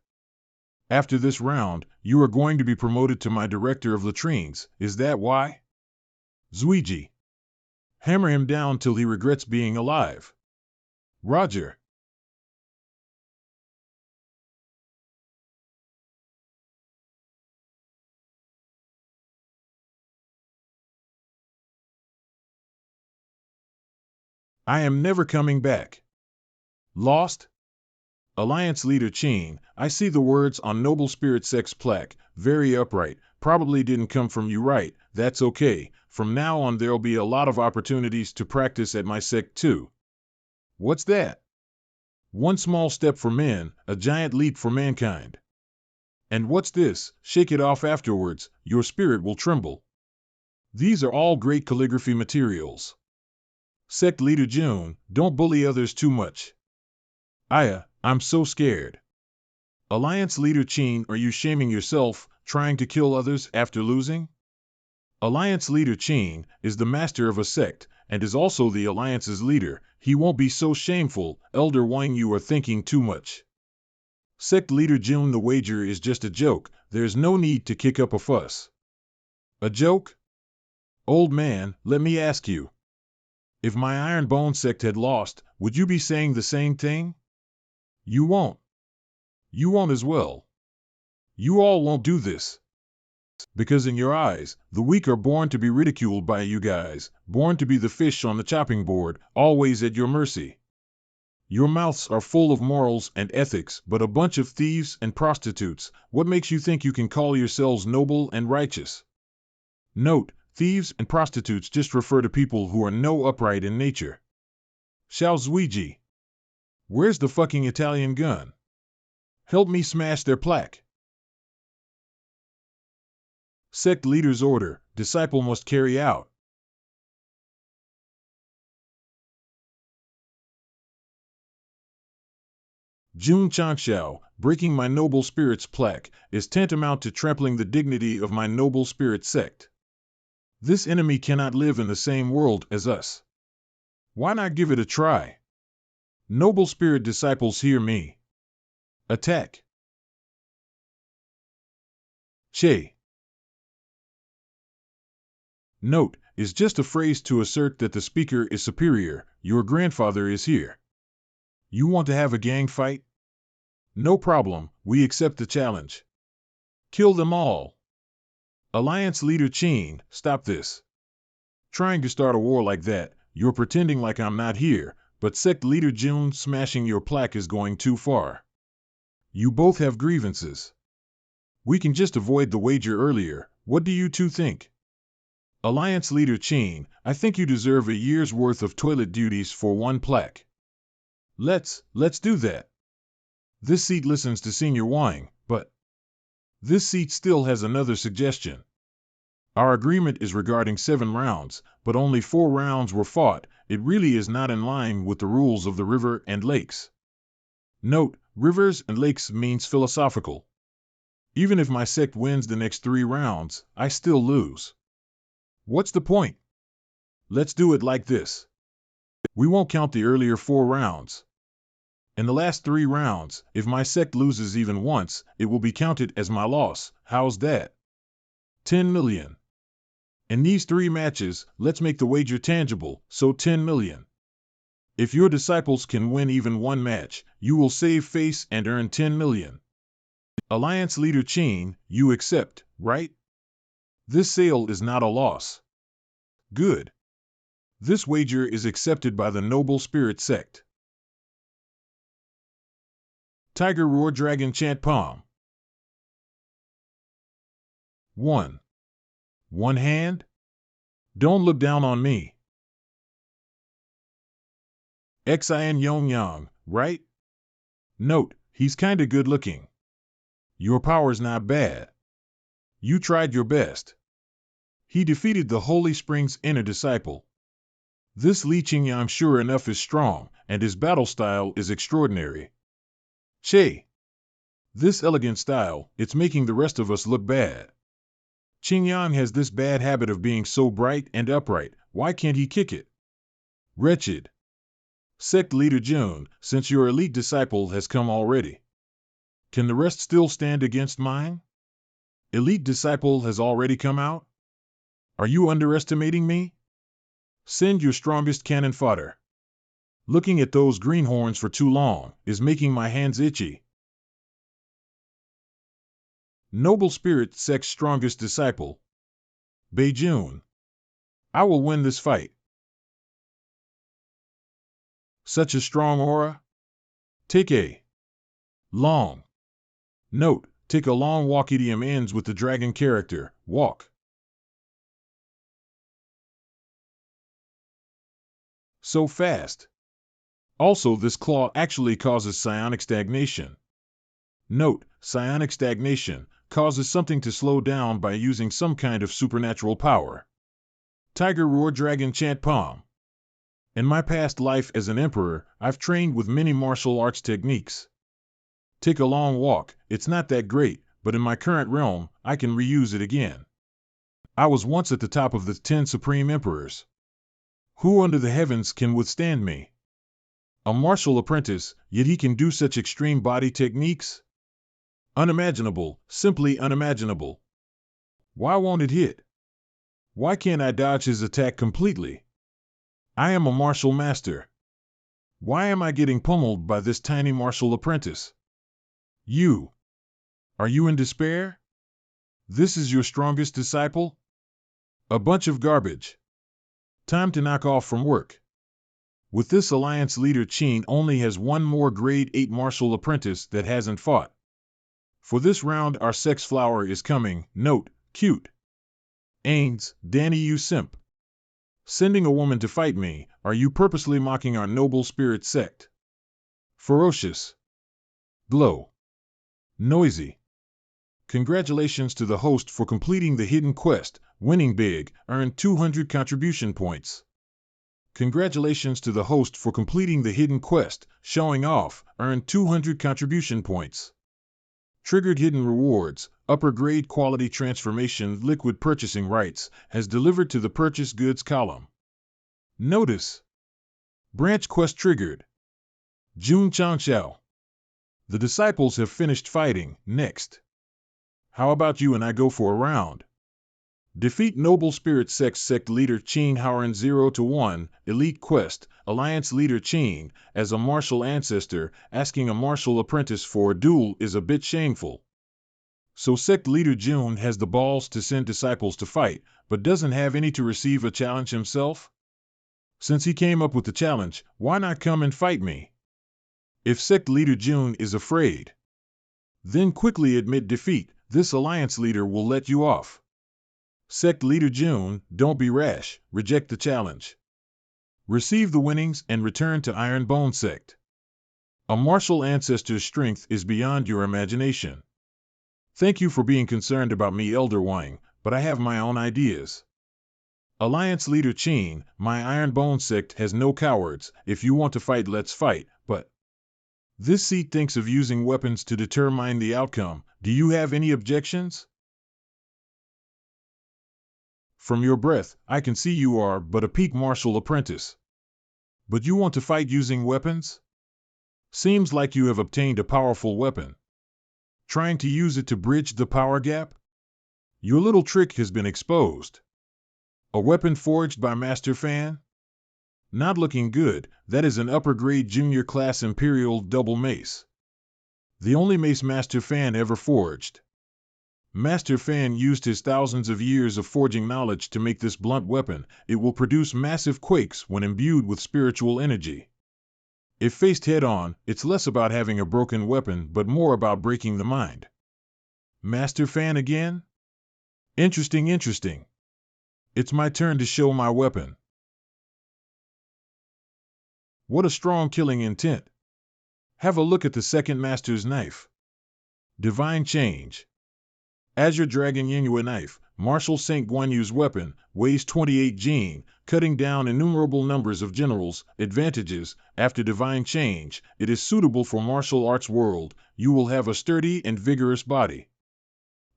After this round, you are going to be promoted to my director of latrines, is that why? Zuiji. Hammer him down till he regrets being alive. Roger. I am never coming back. Lost? Alliance Leader Cheen, I see the words on Noble Spirit Sect's plaque, very upright, probably didn't come from you, right? That's okay. From now on there'll be a lot of opportunities to practice at my sect too. What's that? One small step for men, a giant leap for mankind. And what's this? Shake it off afterwards, your spirit will tremble. These are all great calligraphy materials. Sect Leader June, don't bully others too much. I'm so scared. Alliance Leader Cheen, are you shaming yourself, trying to kill others after losing? Alliance Leader Cheen is the master of a sect, and is also the Alliance's leader. He won't be so shameful, Elder Wang, you are thinking too much. Sect Leader June, the wager is just a joke, there's no need to kick up a fuss. A joke? Old man, let me ask you. If my Iron Bone sect had lost, would you be saying the same thing? You won't. You won't as well. You all won't do this. Because in your eyes, the weak are born to be ridiculed by you guys, born to be the fish on the chopping board, always at your mercy. Your mouths are full of morals and ethics, but a bunch of thieves and prostitutes. What makes you think you can call yourselves noble and righteous? Note, thieves and prostitutes just refer to people who are no upright in nature. Xiao Zuiji. Where's the fucking Italian gun? Help me smash their plaque. Sect leader's order, disciple must carry out. Jun Changxiao, breaking my noble spirit's plaque, is tantamount to trampling the dignity of my noble spirit sect. This enemy cannot live in the same world as us. Why not give it a try? Noble spirit disciples, hear me. Attack. Che. Note, is just a phrase to assert that the speaker is superior. Your grandfather is here. You want to have a gang fight? No problem, we accept the challenge. Kill them all. Alliance Leader Cheen, stop this. Trying to start a war like that, you're pretending like I'm not here, but Sect Leader June, smashing your plaque is going too far. You both have grievances. We can just avoid the wager earlier, what do you two think? Alliance Leader Cheen, I think you deserve a year's worth of toilet duties for one plaque. Let's do that. This seat listens to Senior Wang, but this seat still has another suggestion. Our agreement is regarding 7 rounds, but only 4 rounds were fought. It really is not in line with the rules of the river and lakes. Note, rivers and lakes means philosophical. Even if my sect wins the next 3 rounds, I still lose. What's the point? Let's do it like this. We won't count the earlier 4 rounds. In the last 3 rounds, if my sect loses even once, it will be counted as my loss. How's that? 10 million. In these 3 matches, let's make the wager tangible, so 10 million. If your disciples can win even 1 match, you will save face and earn 10 million. Alliance Leader Cheen, you accept, right? This sale is not a loss. Good. This wager is accepted by the Noble Spirit Sect. Tiger Roar Dragon Chant Palm. 1. One hand? Don't look down on me. Xin Yong Yang, right? Note, he's kinda good looking. Your power's not bad. You tried your best. He defeated the Holy Spring's inner disciple. This Li Qingyang sure enough is strong, and his battle style is extraordinary. Che. This elegant style, it's making the rest of us look bad. Qingyang has this bad habit of being so bright and upright, why can't he kick it? Wretched. Sect Leader June, since your elite disciple has come already, can the rest still stand against mine? Elite disciple has already come out? Are you underestimating me? Send your strongest cannon fodder. Looking at those greenhorns for too long is making my hands itchy. Noble Spirit Sect's strongest disciple. Beijun. I will win this fight. Such a strong aura? Take a Long. Note, take a long walk. Idiom ends with the dragon character, walk. So fast. Also, this claw actually causes psionic stagnation. Note, psionic stagnation causes something to slow down by using some kind of supernatural power. Tiger roar, dragon chant, palm. In my past life as an emperor, I've trained with many martial arts techniques. Take a long walk, it's not that great, but in my current realm, I can reuse it again. I was once at the top of the 10 supreme emperors. Who under the heavens can withstand me? A martial apprentice, yet he can do such extreme body techniques? Unimaginable, simply unimaginable. Why won't it hit? Why can't I dodge his attack completely? I am a martial master. Why am I getting pummeled by this tiny martial apprentice? You. Are you in despair? This is your strongest disciple? A bunch of garbage. Time to knock off from work. With this alliance, leader Qin only has one more grade 8 martial apprentice that hasn't fought. For this round, our sex flower is coming. Note, cute. Ains, Danny, you simp. Sending a woman to fight me, are you purposely mocking our noble spirit sect? Ferocious. Glow. Noisy. Congratulations to the host for completing the hidden quest, winning big, earned 200 contribution points. Congratulations to the host for completing the hidden quest, showing off, earned 200 contribution points. Triggered hidden rewards, upper grade quality transformation liquid purchasing rights, has delivered to the purchase goods column. Notice. Branch quest triggered. Jun Changxiao. The disciples have finished fighting, next. How about you and I go for a round? Defeat Noble Spirit Sect Leader Qin Howren 0-1, Elite Quest, Alliance Leader Qin, as a martial ancestor, asking a martial apprentice for a duel is a bit shameful. So Sect Leader Jun has the balls to send disciples to fight, but doesn't have any to receive a challenge himself? Since he came up with the challenge, why not come and fight me? If Sect Leader Jun is afraid, then quickly admit defeat, this alliance leader will let you off. Sect Leader Jun, don't be rash, reject the challenge. Receive the winnings and return to Iron Bone Sect. A martial ancestor's strength is beyond your imagination. Thank you for being concerned about me, Elder Wang, but I have my own ideas. Alliance Leader Qin, my Iron Bone Sect has no cowards. If you want to fight, let's fight, but this seat thinks of using weapons to determine the outcome. Do you have any objections? From your breath, I can see you are but a peak martial apprentice. But you want to fight using weapons? Seems like you have obtained a powerful weapon. Trying to use it to bridge the power gap? Your little trick has been exposed. A weapon forged by Master Fan? Not looking good. That is an upper grade junior class Imperial double mace. The only mace Master Fan ever forged. Master Fan used his thousands of years of forging knowledge to make this blunt weapon. It will produce massive quakes when imbued with spiritual energy. If faced head-on, it's less about having a broken weapon but more about breaking the mind. Master Fan again? Interesting. It's my turn to show my weapon. What a strong killing intent. Have a look at the second master's knife. Divine Change. Azure Dragon Yingyue Knife, Marshal St. Guanyu's weapon, weighs 28 jin, cutting down innumerable numbers of generals. Advantages: after Divine Change, it is suitable for martial arts world. You will have a sturdy and vigorous body.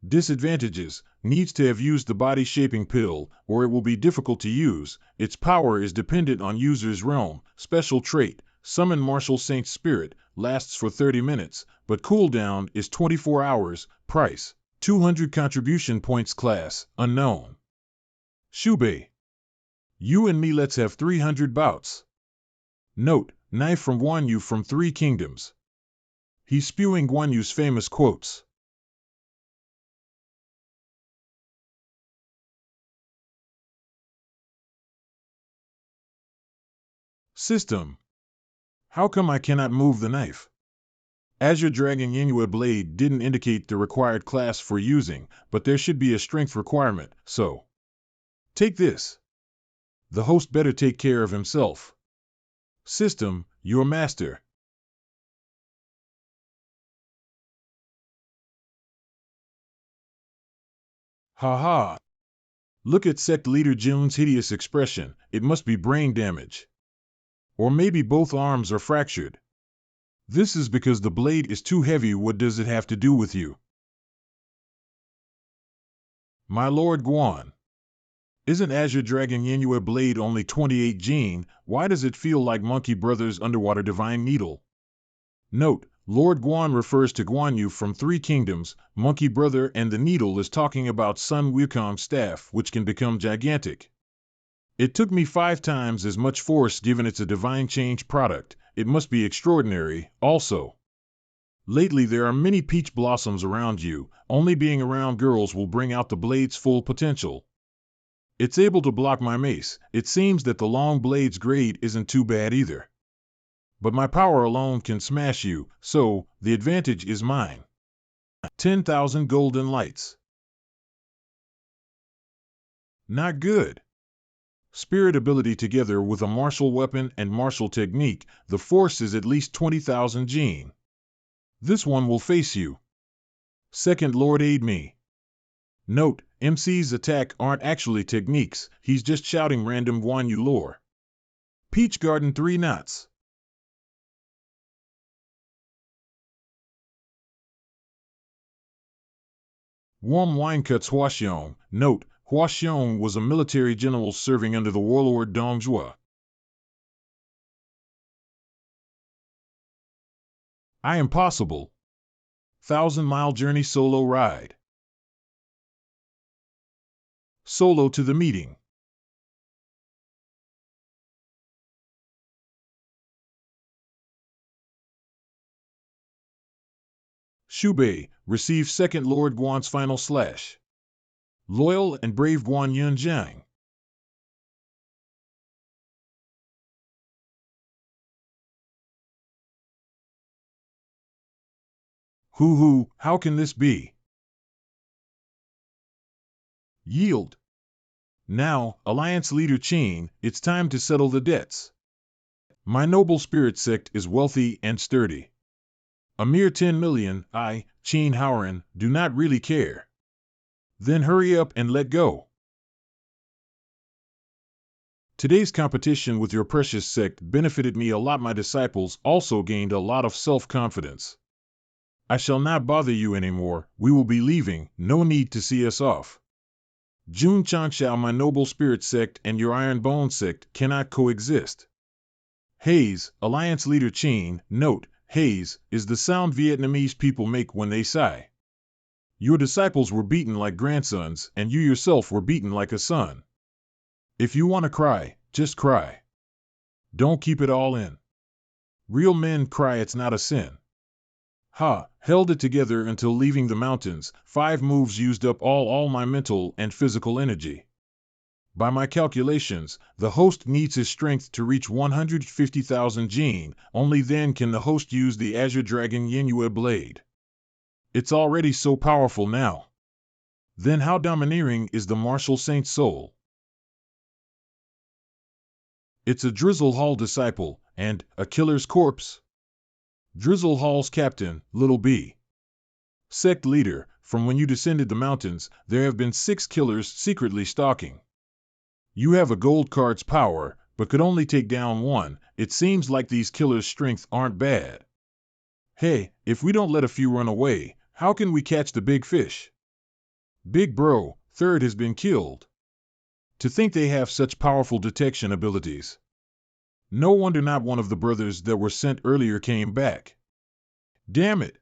Disadvantages: needs to have used the body shaping pill, or it will be difficult to use. Its power is dependent on user's realm. Special trait: Summon Martial Saint's Spirit, lasts for 30 minutes, but cooldown is 24 hours. Price: 200 contribution points. Class: unknown. Shubei. You and me, let's have 300 bouts. Note: knife from Guanyu from Three Kingdoms. He's spewing Guanyu's famous quotes. System. How come I cannot move the knife? Azure Dragon Yanua Blade didn't indicate the required class for using, but there should be a strength requirement, so take this. The host better take care of himself. System, your master. Ha ha. Look at Sect Leader June's hideous expression. It must be brain damage. Or maybe both arms are fractured. This is because the blade is too heavy. What does it have to do with you? My Lord Guan. Isn't Azure Dragon Yanua Blade only 28 gene? Why does it feel like Monkey Brothers' Underwater Divine Needle? Note, Lord Guan refers to Guan Yu from Three Kingdoms, Monkey Brother, and the needle is talking about Sun Wukong's staff, which can become gigantic. It took me 5 times as much force given it's a divine change product. It must be extraordinary, also. Lately there are many peach blossoms around you. Only being around girls will bring out the blade's full potential. It's able to block my mace. It seems that the long blade's grade isn't too bad either. But my power alone can smash you, so the advantage is mine. 10,000 golden lights. Not good. Spirit ability together with a martial weapon and martial technique, the force is at least 20,000 gene. This one will face you. Second Lord aid me. Note, MC's attack aren't actually techniques, he's just shouting random Guan Yu lore. Peach Garden 3 knots. Warm wine cuts Huaxiong. Note, Huaxiong was a military general serving under the warlord Dong Zhuo. I am possible. 1,000-mile journey solo ride. Solo to the meeting. Shubei, receive Second Lord Guan's final slash. Loyal and brave Guan Yunjiang. Hoo, how can this be? Yield. Now, Alliance Leader Qin, it's time to settle the debts. My noble spirit sect is wealthy and sturdy. A mere 10 million, I, Qin Haoran, do not really care. Then hurry up and let go. Today's competition with your precious sect benefited me a lot. My disciples also gained a lot of self-confidence. I shall not bother you anymore. We will be leaving. No need to see us off. Jun Changshao, my noble spirit sect, and your Iron Bone sect cannot coexist. Haze, Alliance Leader Qin, note, Haze is the sound Vietnamese people make when they sigh. Your disciples were beaten like grandsons, and you yourself were beaten like a son. If you want to cry, just cry. Don't keep it all in. Real men cry, it's not a sin. Ha, held it together until leaving the mountains. 5 moves used up all my mental and physical energy. By my calculations, the host needs his strength to reach 150,000 gene. Only then can the host use the Azure Dragon Yanua Blade. It's already so powerful now. Then how domineering is the martial saint's soul? It's a Drizzle Hall disciple, and a killer's corpse. Drizzle Hall's captain, Little B. Sect leader, from when you descended the mountains, there have been 6 killers secretly stalking. You have a gold card's power, but could only take down 1. It seems like these killers' strength aren't bad. Hey, if we don't let a few run away, how can we catch the big fish? Big bro, third has been killed. To think they have such powerful detection abilities. No wonder not one of the brothers that were sent earlier came back. Damn it!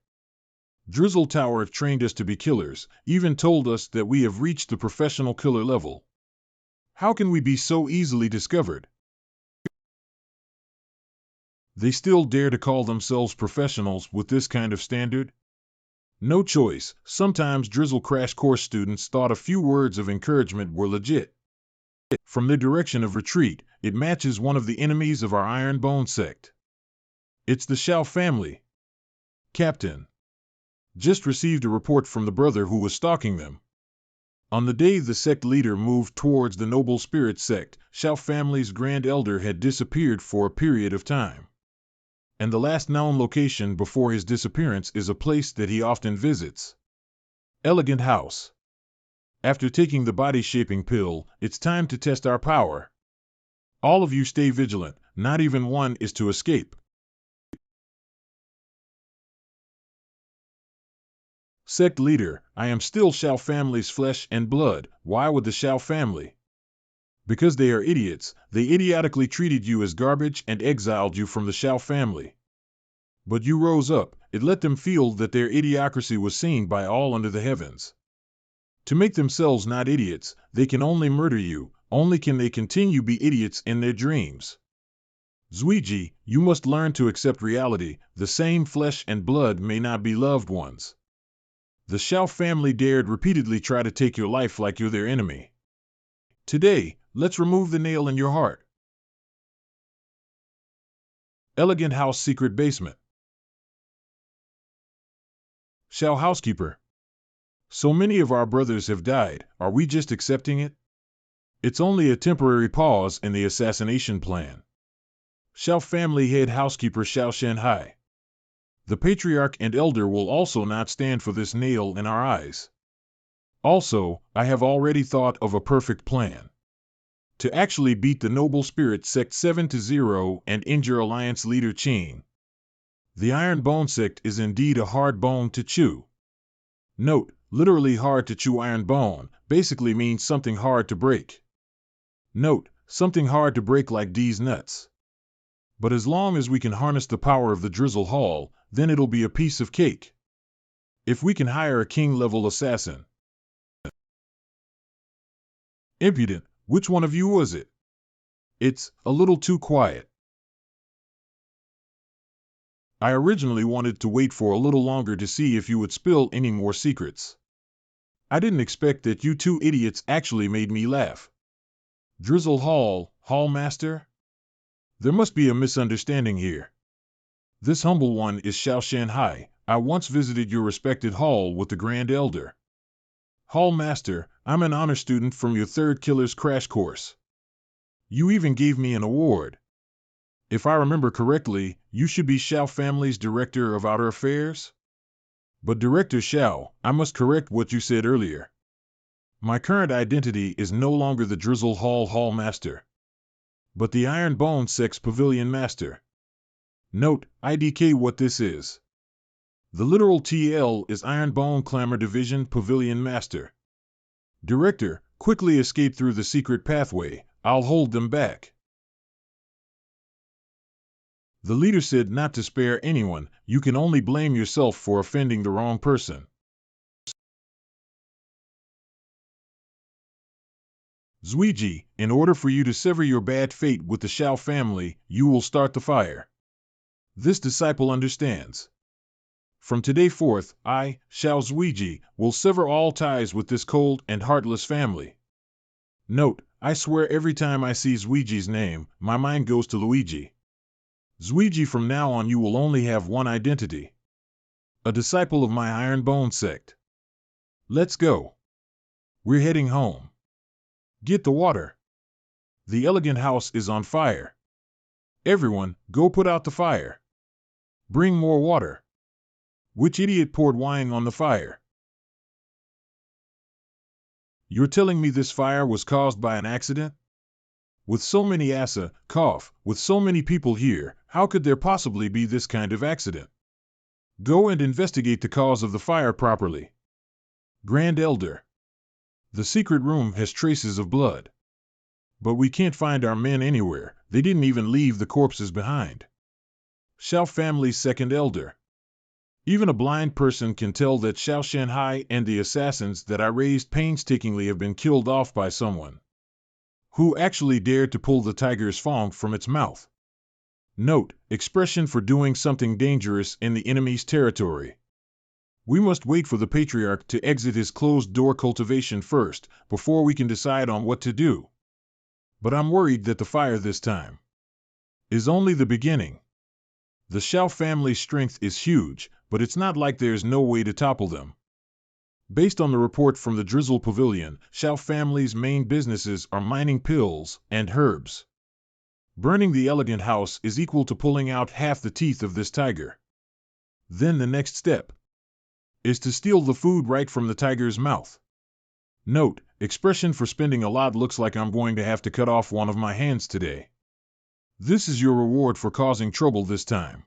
Drizzle Tower have trained us to be killers, even told us that we have reached the professional killer level. How can we be so easily discovered? They still dare to call themselves professionals with this kind of standard? No choice, sometimes Drizzle Crash Course students thought a few words of encouragement were legit. From their direction of retreat, it matches one of the enemies of our Iron Bone sect. It's the Shao family. Captain. Just received a report from the brother who was stalking them. On the day the sect leader moved towards the Noble Spirit sect, Shao family's Grand Elder had disappeared for a period of time. And the last known location before his disappearance is a place that he often visits. Elegant House. After taking the body-shaping pill, it's time to test our power. All of you stay vigilant, not even one is to escape. Sect leader, I am still Shao family's flesh and blood. Why would the Shao family? Because they are idiots, they idiotically treated you as garbage and exiled you from the Shao family. But you rose up, it let them feel that their idiocracy was seen by all under the heavens. To make themselves not idiots, they can only murder you, only can they continue be idiots in their dreams. Zuiji, you must learn to accept reality, the same flesh and blood may not be loved ones. The Shao family dared repeatedly try to take your life like you're their enemy. Today, let's remove the nail in your heart. Elegant House Secret Basement. Shao housekeeper. So many of our brothers have died, are we just accepting it? It's only a temporary pause in the assassination plan. Shao family head housekeeper Shao Shanhai. The patriarch and elder will also not stand for this nail in our eyes. Also, I have already thought of a perfect plan. To actually beat the Noble Spirit Sect 7-0 and injure Alliance leader Qing. The Iron Bone Sect is indeed a hard bone to chew. Note, literally hard to chew iron bone, basically means something hard to break. Note, something hard to break like these nuts. But as long as we can harness the power of the Drizzle Hall, then it'll be a piece of cake. If we can hire a king-level assassin. Impudent, which one of you was it? It's a little too quiet. I originally wanted to wait for a little longer to see if you would spill any more secrets. I didn't expect that you two idiots actually made me laugh. Drizzle Hall, Hall Master? There must be a misunderstanding here. This humble one is Shao Shanhai. I once visited your respected hall with the Grand Elder. Hall Master, I'm an honor student from your third killer's crash course. You even gave me an award. If I remember correctly, you should be Shao family's Director of Outer Affairs? But Director Shao, I must correct what you said earlier. My current identity is no longer the Drizzle Hall Hall Master, but the Iron Bone Sect's Pavilion Master. Note, IDK what this is. The literal TL is Iron Bone Clamor Division Pavilion Master. Director, quickly escape through the secret pathway, I'll hold them back. The leader said not to spare anyone, you can only blame yourself for offending the wrong person. Zuiji, in order for you to sever your bad fate with the Shao family, you will start the fire. This disciple understands. From today forth, I, Shao Zuiji, will sever all ties with this cold and heartless family. Note, I swear every time I see Zuiji's name, my mind goes to Luigi. Zuiji, from now on you will only have one identity. A disciple of my Iron Bone Sect. Let's go. We're heading home. Get the water. The elegant house is on fire. Everyone, go put out the fire. Bring more water. Which idiot poured wine on the fire? You're telling me this fire was caused by an accident? With so many with so many people here, how could there possibly be this kind of accident? Go and investigate the cause of the fire properly. Grand Elder. The secret room has traces of blood. But we can't find our men anywhere, they didn't even leave the corpses behind. Shao family's second elder. Even a blind person can tell that Shao Shanhai and the assassins that I raised painstakingly have been killed off by someone. Who actually dared to pull the tiger's fang from its mouth? Note, expression for doing something dangerous in the enemy's territory. We must wait for the patriarch to exit his closed-door cultivation first, before we can decide on what to do. But I'm worried that the fire this time is only the beginning. The Xiao family's strength is huge, but it's not like there's no way to topple them. Based on the report from the Drizzle Pavilion, Xiao family's main businesses are mining pills and herbs. Burning the elegant house is equal to pulling out half the teeth of this tiger. Then the next step is to steal the food right from the tiger's mouth. Note, expression for spending a lot looks like I'm going to have to cut off one of my hands today. This is your reward for causing trouble this time.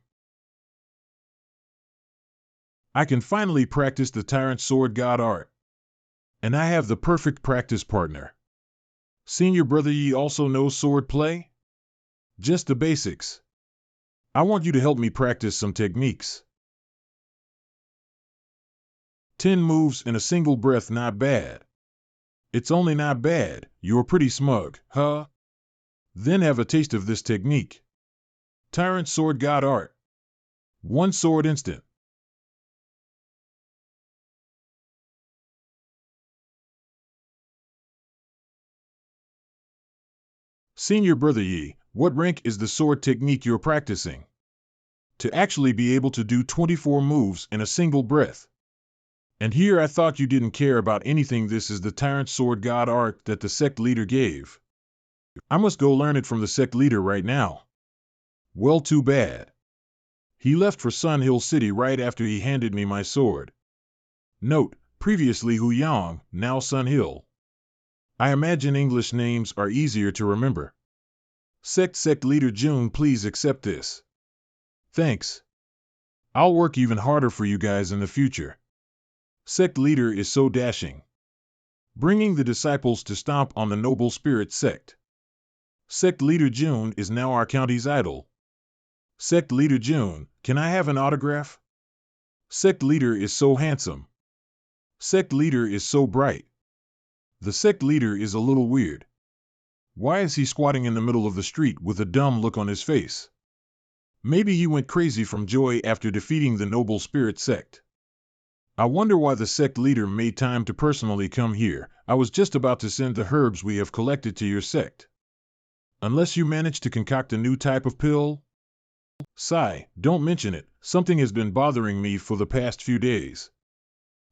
I can finally practice the Tyrant Sword God art. And I have the perfect practice partner. Senior Brother Yi also knows sword play? Just the basics. I want you to help me practice some techniques. 10 moves in a single breath, not bad. It's only not bad, you're pretty smug, huh? Then have a taste of this technique. Tyrant Sword God art. One sword instant. Senior Brother Yi, what rank is the sword technique you're practicing? To actually be able to do 24 moves in a single breath. And here I thought you didn't care about anything. This is the Tyrant Sword God art that the sect leader gave. I must go learn it from the sect leader right now. Well, too bad. He left for Sun Hill City right after he handed me my sword. Note, previously Huyang, now Sun Hill. I imagine English names are easier to remember. Sect leader June, please accept this. Thanks. I'll work even harder for you guys in the future. Sect leader is so dashing. Bringing the disciples to stomp on the noble spirit sect. Sect leader June is now our county's idol. Sect leader June, can I have an autograph? Sect leader is so handsome. Sect leader is so bright. The sect leader is a little weird. Why is he squatting in the middle of the street with a dumb look on his face? Maybe he went crazy from joy after defeating the noble spirit sect. I wonder why the sect leader made time to personally come here. I was just about to send the herbs we have collected to your sect. Unless you managed to concoct a new type of pill? Sigh, don't mention it. Something has been bothering me for the past few days.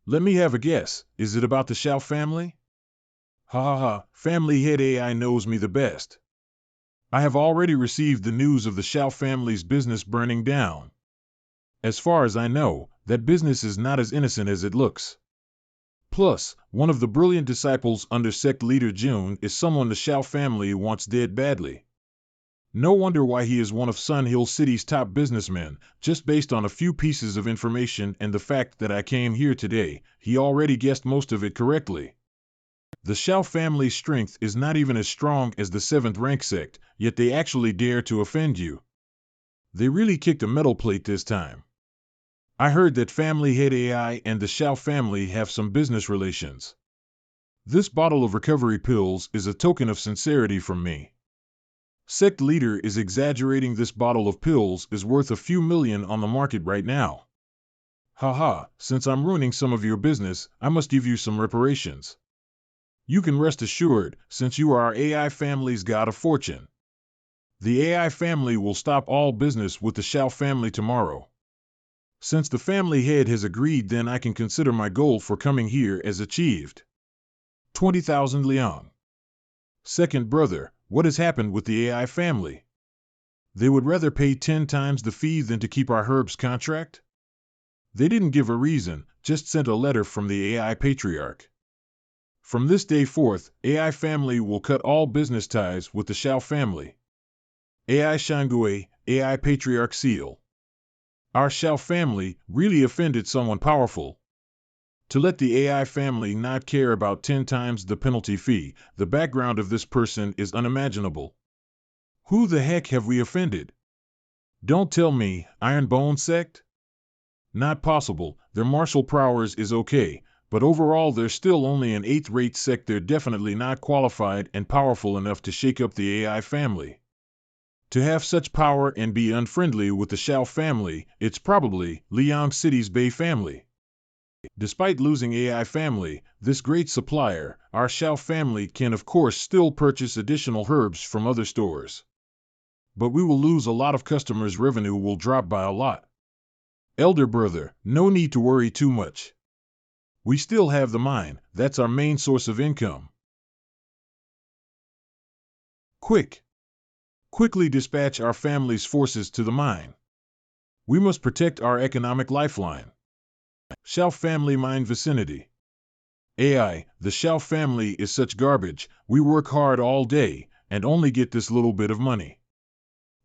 Let me have a guess. Is it about the Xiao family? Ha ha ha, family head AI knows me the best. I have already received the news of the Xiao family's business burning down. As far as I know, that business is not as innocent as it looks. Plus, one of the brilliant disciples under sect leader June is someone the Xiao family wants dead badly. No wonder why he is one of Sun Hill City's top businessmen. Just based on a few pieces of information and the fact that I came here today, he already guessed most of it correctly. The Xiao family's strength is not even as strong as the 7th rank sect, yet they actually dare to offend you. They really kicked a metal plate this time. I heard that family head AI and the Xiao family have some business relations. This bottle of recovery pills is a token of sincerity from me. Sect leader is exaggerating. This bottle of pills is worth a few million on the market right now. Haha, since I'm ruining some of your business, I must give you some reparations. You can rest assured, since you are our AI family's god of fortune. The AI family will stop all business with the Xiao family tomorrow. Since the family head has agreed, then I can consider my goal for coming here as achieved. 20,000 liang. Second brother, what has happened with the AI family? They would rather pay 10 times the fee than to keep our herbs contract? They didn't give a reason, just sent a letter from the AI patriarch. From this day forth, AI family will cut all business ties with the Xiao family. AI Shangui, AI patriarch seal. Our Xiao family really offended someone powerful. To let the AI family not care about 10 times the penalty fee, the background of this person is unimaginable. Who the heck have we offended? Don't tell me, Iron Bone sect? Not possible. Their martial prowess is okay, but overall they're still only an 8th-rate sect. They're definitely not qualified and powerful enough to shake up the AI family. To have such power and be unfriendly with the Xiao family, it's probably Liang City's Bay family. Despite losing AI family, this great supplier, our Xiao family can of course still purchase additional herbs from other stores. But we will lose a lot of customers, revenue will drop by a lot. Elder brother, no need to worry too much. We still have the mine, that's our main source of income. Quickly dispatch our family's forces to the mine. We must protect our economic lifeline. Shao family mine vicinity. AI, the Shao family is such garbage, we work hard all day, and only get this little bit of money.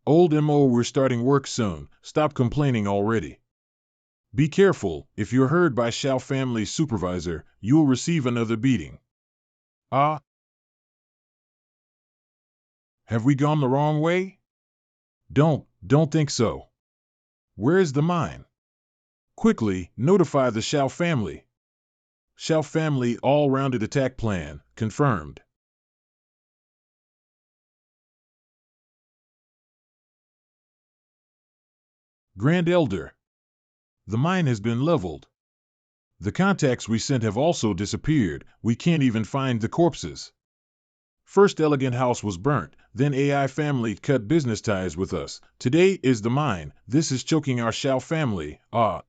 Old MO, we're starting work soon, stop complaining already. Be careful, if you're heard by Shao family's supervisor, you will receive another beating. Ah? Have we gone the wrong way? Don't think so. Where is the mine? Quickly, notify the Shao family. Shao family all-rounded attack plan, confirmed. Grand Elder. The mine has been leveled. The contacts we sent have also disappeared, we can't even find the corpses. First Elegant House was burnt, then AI family cut business ties with us. Today is the mine, this is choking our Shao family, ah.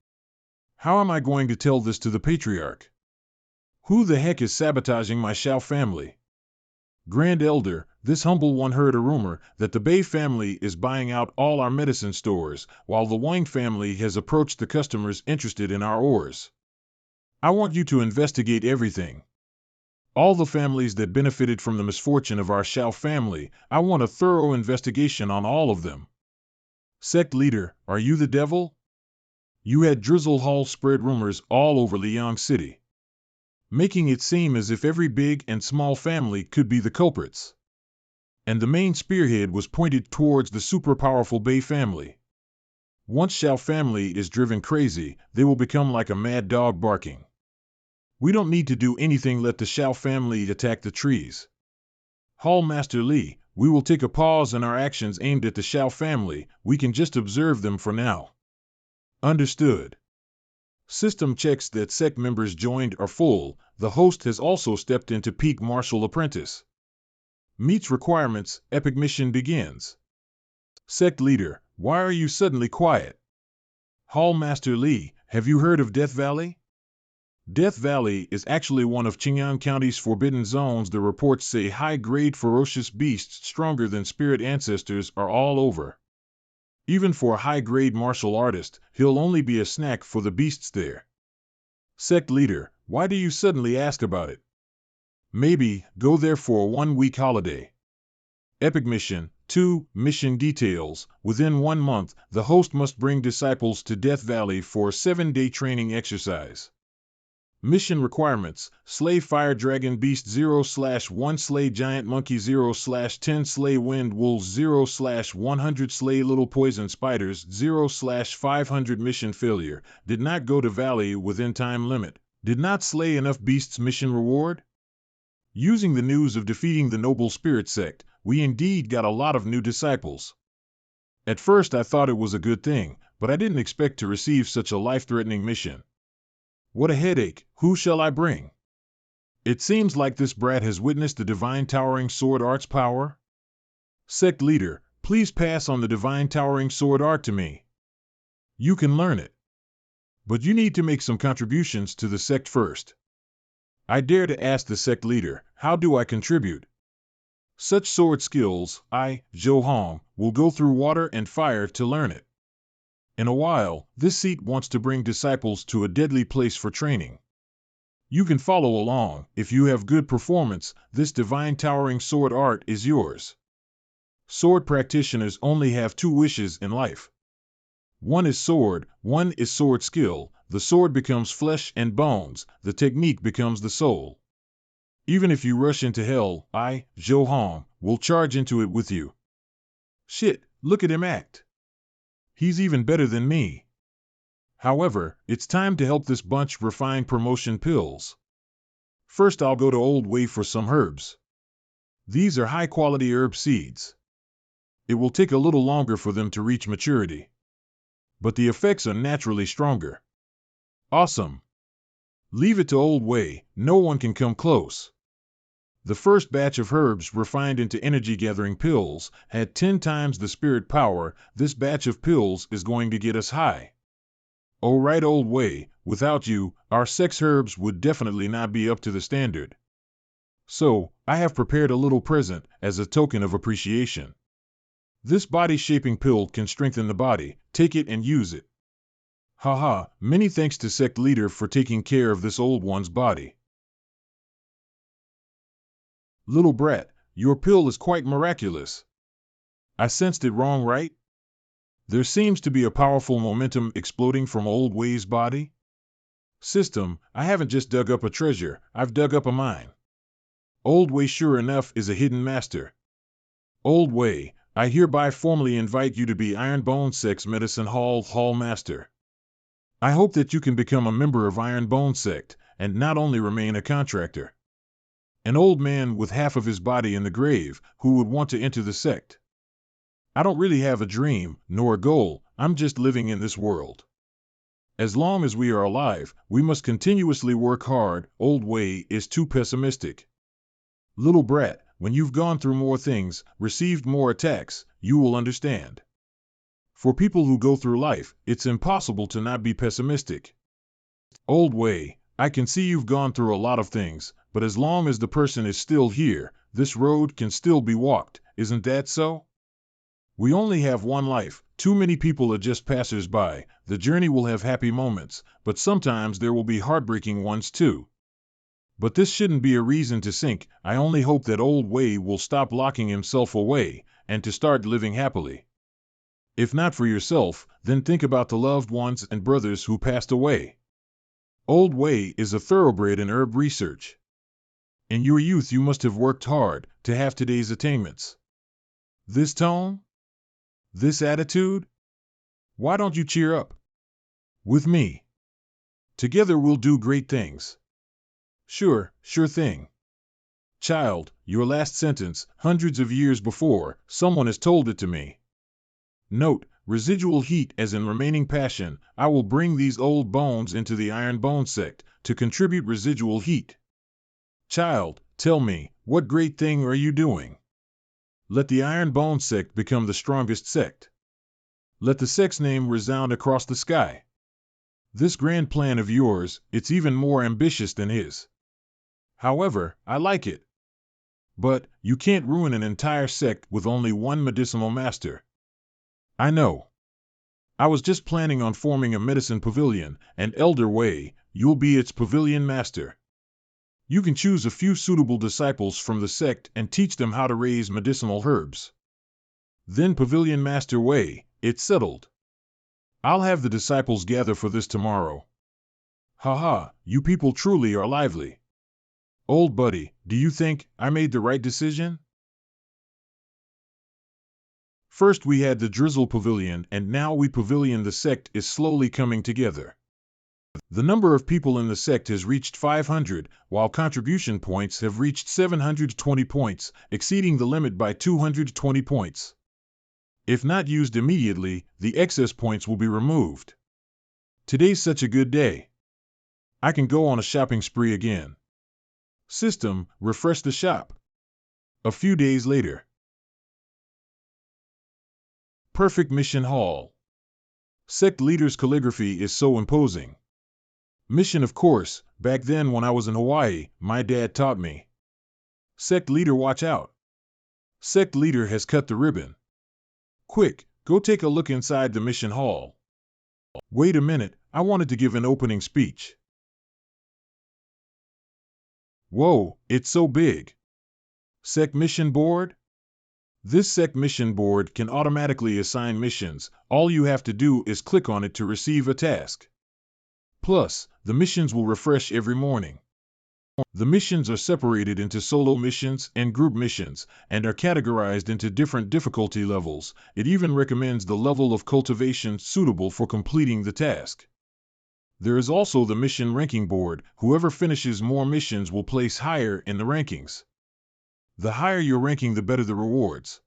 How am I going to tell this to the Patriarch? Who the heck is sabotaging my Shao family? Grand Elder, this humble one heard a rumor that the Bei family is buying out all our medicine stores, while the Wang family has approached the customers interested in our ores. I want you to investigate everything. All the families that benefited from the misfortune of our Shao family, I want a thorough investigation on all of them. Sect leader, are you the devil? You had Drizzle Hall spread rumors all over Liang City, making it seem as if every big and small family could be the culprits. And the main spearhead was pointed towards the super-powerful Bei family. Once Shao family is driven crazy, they will become like a mad dog barking. We don't need to do anything, let the Shao family attack the trees. Hall Master Li, we will take a pause in our actions aimed at the Shao family, we can just observe them for now. Understood. System checks that Sect members joined are full, the host has also stepped into peak martial apprentice. Meets requirements, epic mission begins. Sect leader, why are you suddenly quiet? Hall Master Li, have you heard of Death Valley? Death Valley is actually one of Qingyang County's forbidden zones. The reports say high-grade ferocious beasts stronger than spirit ancestors are all over. Even for a high-grade martial artist, he'll only be a snack for the beasts there. Sect leader, why do you suddenly ask about it? Maybe, go there for a 1-week holiday. Epic Mission 2. Mission details. Within 1 month, the host must bring disciples to Death Valley for a 7-day training exercise. Mission requirements: slay fire dragon beast 0/1, slay giant monkey 0/10, slay wind wolves 0/100, slay little poison spiders 0/500. Mission failure: did not go to valley within time limit. Did not slay enough beasts. Mission reward: using the news of defeating the noble spirit sect, we indeed got a lot of new disciples. At first I thought it was a good thing, but I didn't expect to receive such a life-threatening mission. What a headache, who shall I bring? It seems like this brat has witnessed the divine towering sword art's power. Sect leader, please pass on the divine towering sword art to me. You can learn it. But you need to make some contributions to the sect first. I dare to ask the sect leader, how do I contribute? Such sword skills, I, Zhou Hong, will go through water and fire to learn it. In a while, this seat wants to bring disciples to a deadly place for training. You can follow along. If you have good performance, this divine towering sword art is yours. Sword practitioners only have 2 wishes in life. One is sword, one is sword skill. The sword becomes flesh and bones, the technique becomes the soul. Even if you rush into hell, I, Zhou Hong, will charge into it with you. Shit, look at him act. He's even better than me. However, it's time to help this bunch refine promotion pills. First I'll go to Old Way for some herbs. These are high-quality herb seeds. It will take a little longer for them to reach maturity. But the effects are naturally stronger. Awesome. Leave it to Old Way, no one can come close. The first batch of herbs refined into energy-gathering pills had 10 times the spirit power. This batch of pills is going to get us high. Oh right, old way, without you, our sex herbs would definitely not be up to the standard. So, I have prepared a little present as a token of appreciation. This body-shaping pill can strengthen the body. Take it and use it. Haha, many thanks to Sect Leader for taking care of this old one's body. Little brat, your pill is quite miraculous. I sensed it wrong, right? There seems to be a powerful momentum exploding from Old Way's body. System, I haven't just dug up a treasure, I've dug up a mine. Old Way sure enough is a hidden master. Old Way, I hereby formally invite you to be Ironbone Sect's Medicine Hall Master. I hope that you can become a member of Ironbone Sect, and not only remain a contractor. An old man with half of his body in the grave, who would want to enter the sect. I don't really have a dream, nor a goal, I'm just living in this world. As long as we are alive, we must continuously work hard. Old Way is too pessimistic. Little brat, when you've gone through more things, received more attacks, you will understand. For people who go through life, it's impossible to not be pessimistic. Old Way, I can see you've gone through a lot of things, but as long as the person is still here, this road can still be walked, isn't that so? We only have one life, too many people are just passers-by. The journey will have happy moments, but sometimes there will be heartbreaking ones too. But this shouldn't be a reason to sink. I only hope that Old Way will stop locking himself away, and to start living happily. If not for yourself, then think about the loved ones and brothers who passed away. Old Way is a thoroughbred in herb research. In your youth you must have worked hard to have today's attainments. This tone? This attitude? Why don't you cheer up? With me. Together we'll do great things. Sure thing. Child, your last sentence, hundreds of years before, someone has told it to me. Note, residual heat as in remaining passion. I will bring these old bones into the Ironbone Sect to contribute residual heat. Child, tell me, what great thing are you doing? Let the Ironbone Sect become the strongest sect. Let the sect's name resound across the sky. This grand plan of yours, it's even more ambitious than his. However, I like it. But, you can't ruin an entire sect with only one medicinal master. I know. I was just planning on forming a medicine pavilion, and Elder Way, you'll be its pavilion master. You can choose a few suitable disciples from the sect and teach them how to raise medicinal herbs. Then Pavilion Master Way, it's settled. I'll have the disciples gather for this tomorrow. Haha, you people truly are lively. Old buddy, do you think I made the right decision? First we had the Drizzle Pavilion, and now we pavilion. The sect is slowly coming together. The number of people in the sect has reached 500, while contribution points have reached 720 points, exceeding the limit by 220 points. If not used immediately, the excess points will be removed. Today's such a good day. I can go on a shopping spree again. System, refresh the shop. A few days later. Perfect Mission Hall. Sect Leader's calligraphy is so imposing. Mission, of course, back then when I was in Hawaii, my dad taught me. Sect Leader, watch out. Sect Leader has cut the ribbon. Quick, go take a look inside the mission hall. Wait a minute, I wanted to give an opening speech. Whoa, it's so big. Sect Mission Board? This Sect Mission Board can automatically assign missions. All you have to do is click on it to receive a task. Plus, the missions will refresh every morning. The missions are separated into solo missions and group missions, and are categorized into different difficulty levels. It even recommends the level of cultivation suitable for completing the task. There is also the mission ranking board. Whoever finishes more missions will place higher in the rankings. The higher your ranking, the better the rewards.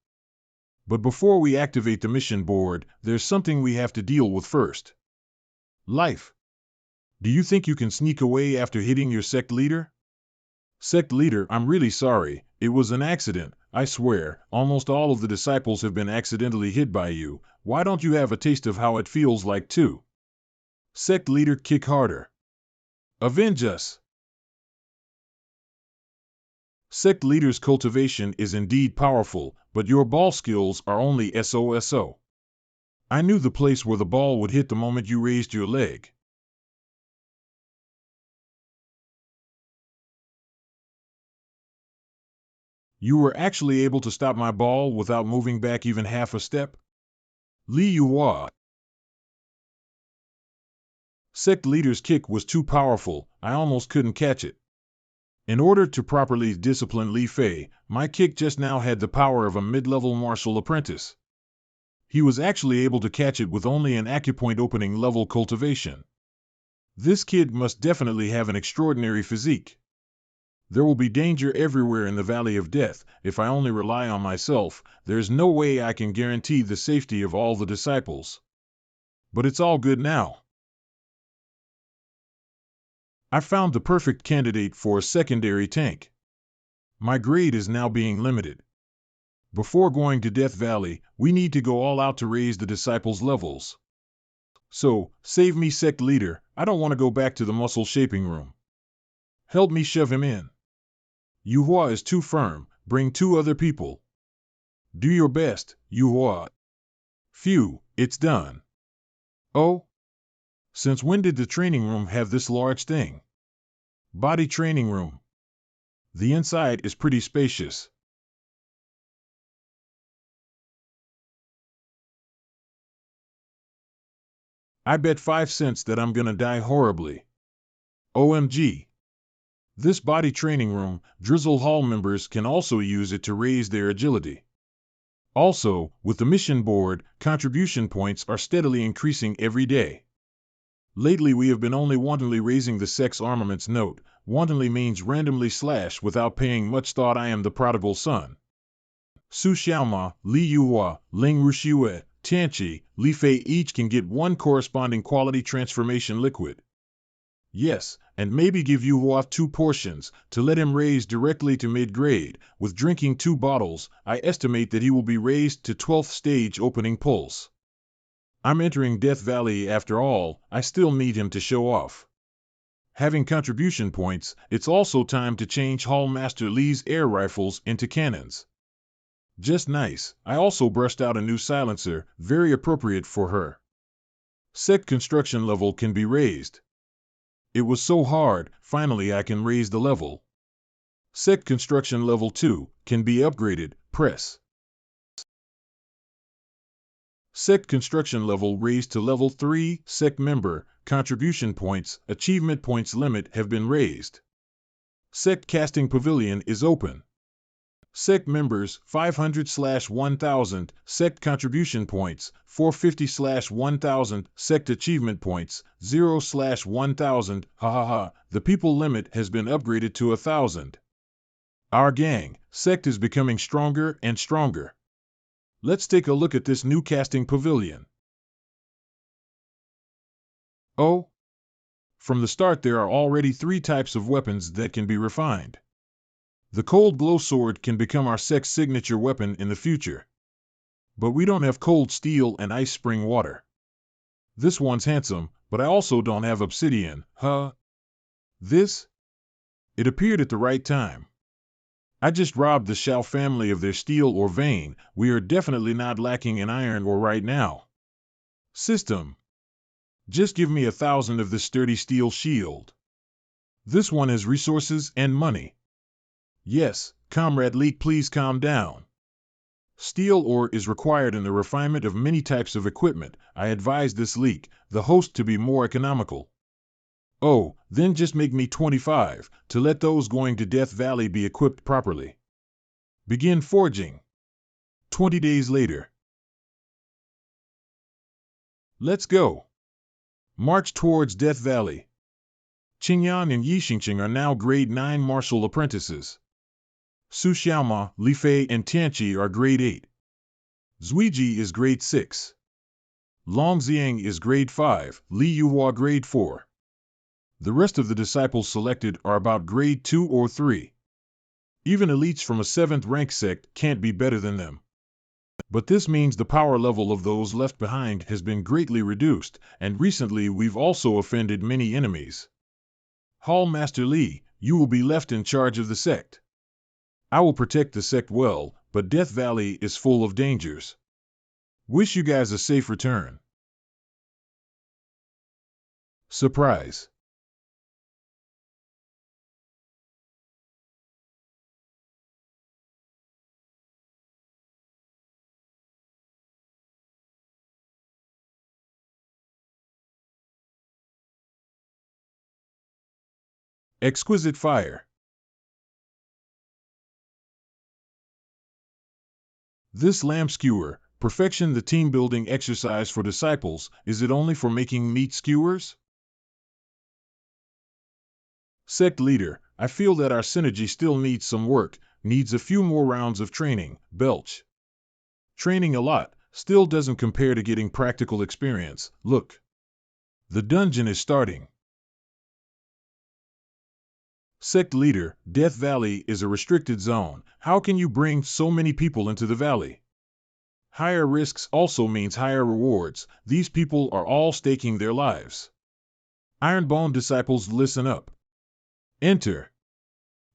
But before we activate the mission board, there's something we have to deal with first. Life. Do you think you can sneak away after hitting your sect leader? Sect leader, I'm really sorry. It was an accident, I swear. Almost all of the disciples have been accidentally hit by you. Why don't you have a taste of how it feels like too? Sect leader, kick harder. Avenge us. Sect leader's cultivation is indeed powerful, but your ball skills are only SOSO. I knew the place where the ball would hit the moment you raised your leg. You were actually able to stop my ball without moving back even half a step? Li Yuhua. Sect leader's kick was too powerful, I almost couldn't catch it. In order to properly discipline Li Fei, my kick just now had the power of a mid-level martial apprentice. He was actually able to catch it with only an acupoint opening level cultivation. This kid must definitely have an extraordinary physique. There will be danger everywhere in the Valley of Death. If I only rely on myself, there's no way I can guarantee the safety of all the disciples. But it's all good now. I found the perfect candidate for a secondary tank. My grade is now being limited. Before going to Death Valley, we need to go all out to raise the disciples' levels. So, save me, Sect leader. I don't want to go back to the muscle shaping room. Help me shove him in. Yuhua is too firm. Bring 2 other people. Do your best, Yuhua. Phew, it's done. Oh? Since when did the training room have this large thing? Body training room. The inside is pretty spacious. I bet 5 cents that I'm gonna die horribly. OMG. This body training room, Drizzle Hall members can also use it to raise their agility. Also, with the mission board, contribution points are steadily increasing every day. Lately we have been only wantonly raising the Sect's armaments note. Wantonly means randomly / without paying much thought. I am the prodigal son. Su Xiaoma, Li Yuhua, Ling Ruxiue, Tianqi, Li Fei each can get 1 corresponding quality transformation liquid. Yes, and maybe give Yuhua 2 portions, to let him raise directly to mid-grade. With drinking 2 bottles, I estimate that he will be raised to 12th stage opening pulse. I'm entering Death Valley after all, I still need him to show off. Having contribution points, it's also time to change Hall Master Li's air rifles into cannons. Just nice. I also brushed out a new silencer, very appropriate for her. Sect construction level can be raised. It was so hard, finally I can raise the level. Sect construction level 2 can be upgraded, press. Sect construction level raised to level 3, Sect member, contribution points, achievement points limit have been raised. Sect casting pavilion is open. Sect members 500/1000, Sect contribution points 450/1000, Sect achievement points 0/1000. Ha ha ha, the people limit has been upgraded to 1000. Our gang, Sect is becoming stronger and stronger. Let's take a look at this new casting pavilion. Oh? From the start there are already 3 types of weapons that can be refined. The cold glow sword can become our Sect's signature weapon in the future. But we don't have cold steel and ice spring water. This one's handsome, but I also don't have obsidian, huh? This? It appeared at the right time. I just robbed the Shao family of their steel or vein. We are definitely not lacking in iron ore right now. System. Just give me 1,000 of this sturdy steel shield. This one has resources and money. Yes, Comrade Leak, please calm down. Steel ore is required in the refinement of many types of equipment. I advise this Leak, the host, to be more economical. Oh, then just make me 25, to let those going to Death Valley be equipped properly. Begin forging. 20 days later. Let's go. March towards Death Valley. Qingyan and Yixingqing are now grade 9 martial apprentices. Su Xiaoma, Li Fei, and Tianqi are grade 8. Zuiji is grade 6. Long Xiang is grade 5, Li Yuhua grade 4. The rest of the disciples selected are about grade 2 or 3. Even elites from a 7th rank sect can't be better than them. But this means the power level of those left behind has been greatly reduced, and recently we've also offended many enemies. Hall Master Lee, you will be left in charge of the sect. I will protect the sect well, but Death Valley is full of dangers. Wish you guys a safe return. Surprise. Exquisite fire. This lamb skewer, perfection the team-building exercise for disciples, is it only for making meat skewers? Sect leader, I feel that our synergy still needs some work, needs a few more rounds of training, belch. Training a lot, still doesn't compare to getting practical experience, look. The dungeon is starting. Sect leader, Death Valley is a restricted zone. How can you bring so many people into the valley? Higher risks also means higher rewards. These people are all staking their lives. Ironbone disciples, listen up. Enter.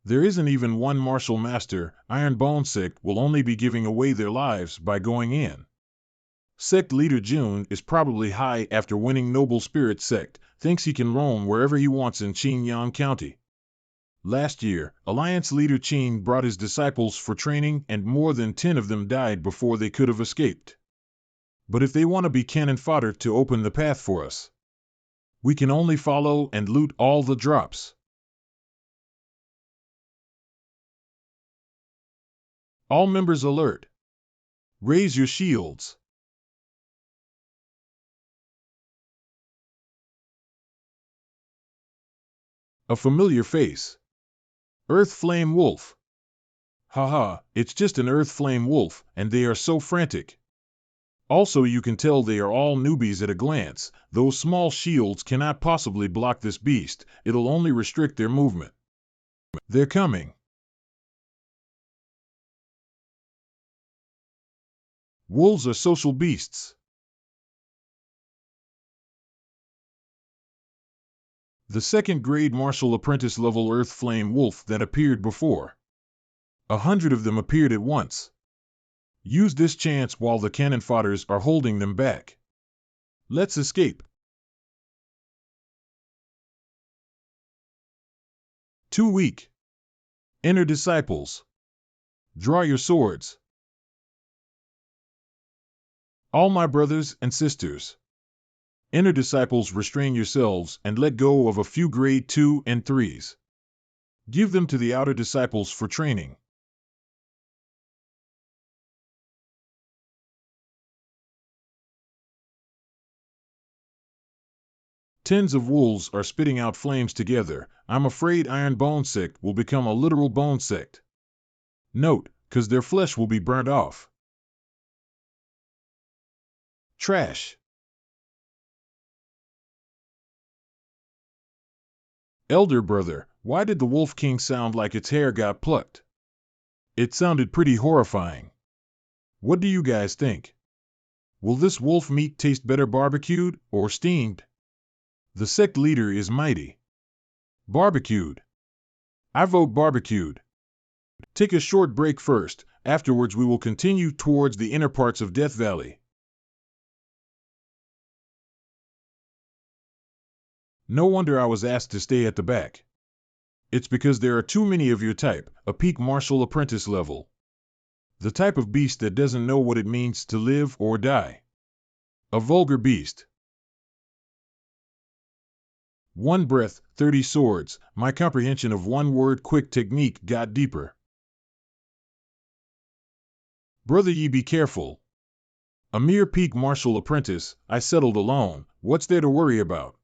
There isn't even one martial master. Ironbone sect will only be giving away their lives by going in. Sect leader June is probably high after winning Noble Spirit sect, thinks he can roam wherever he wants in Qingyang County. Last year, Alliance leader Qin brought his disciples for training and more than 10 of them died before they could have escaped. But if they want to be cannon fodder to open the path for us, we can only follow and loot all the drops. All members alert. Raise your shields. A familiar face. Earth Flame Wolf. Haha, it's just an Earth Flame Wolf, and they are so frantic. Also, you can tell they are all newbies at a glance. Those small shields cannot possibly block this beast, it'll only restrict their movement. They're coming. Wolves are social beasts. The 2nd grade martial apprentice level Earth Flame Wolf that appeared before. 100 of them appeared at once. Use this chance while the cannon fodders are holding them back. Let's escape. Too weak. Enter disciples. Draw your swords. All my brothers and sisters. Enter disciples, restrain yourselves and let go of a few grade 2 and 3s. Give them to the outer disciples for training. Tens of wolves are spitting out flames together. I'm afraid Iron Bone Sect will become a literal bone sect. Note, 'cause their flesh will be burnt off. Trash. Elder brother, why did the Wolf King sound like its hair got plucked? It sounded pretty horrifying. What do you guys think? Will this wolf meat taste better barbecued or steamed? The sect leader is mighty. Barbecued. I vote barbecued. Take a short break first, afterwards we will continue towards the inner parts of Death Valley. No wonder I was asked to stay at the back. It's because there are too many of your type, a peak martial apprentice level. The type of beast that doesn't know what it means to live or die. A vulgar beast. 1 breath, 30 swords. My comprehension of one word quick technique got deeper. Brother, ye be careful. A mere peak martial apprentice, I settled alone. What's there to worry about?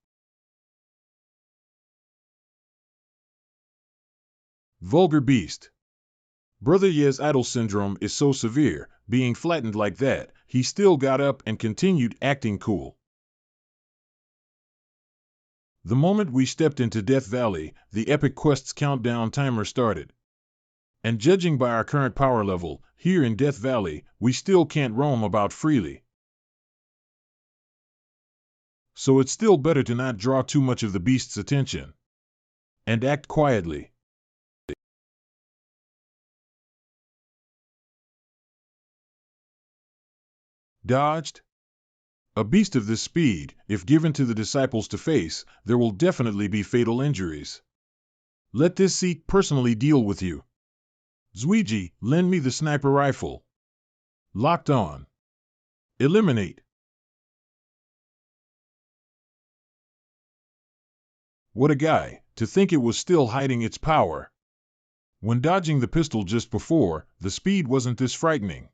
Vulgar beast. Brother Ye's idol syndrome is so severe, being flattened like that, he still got up and continued acting cool. The moment we stepped into Death Valley, the epic quest's countdown timer started. And judging by our current power level, here in Death Valley, we still can't roam about freely. So it's still better to not draw too much of the beast's attention. And act quietly. Dodged? A beast of this speed, if given to the disciples to face, there will definitely be fatal injuries. Let this seat personally deal with you. Zuiji, lend me the sniper rifle. Locked on. Eliminate. What a guy, to think it was still hiding its power. When dodging the pistol just before, the speed wasn't this frightening.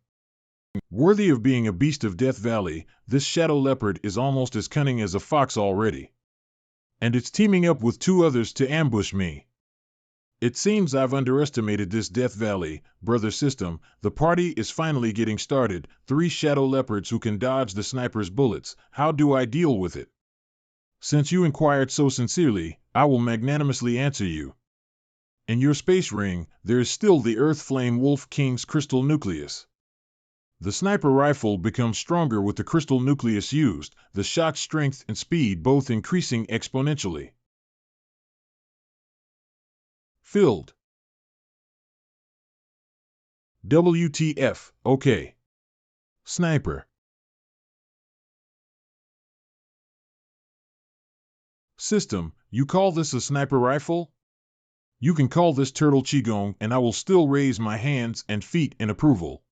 Worthy of being a beast of Death Valley, this shadow leopard is almost as cunning as a fox already. And it's teaming up with two others to ambush me. It seems I've underestimated this Death Valley, brother system. The party is finally getting started. 3 shadow leopards who can dodge the sniper's bullets. How do I deal with it? Since you inquired so sincerely, I will magnanimously answer you. In your space ring, there is still the Earth Flame Wolf King's crystal nucleus. The sniper rifle becomes stronger with the crystal nucleus used, the shot strength and speed both increasing exponentially. Filled. WTF, okay. Sniper. System, you call this a sniper rifle? You can call this turtle qigong and I will still raise my hands and feet in approval.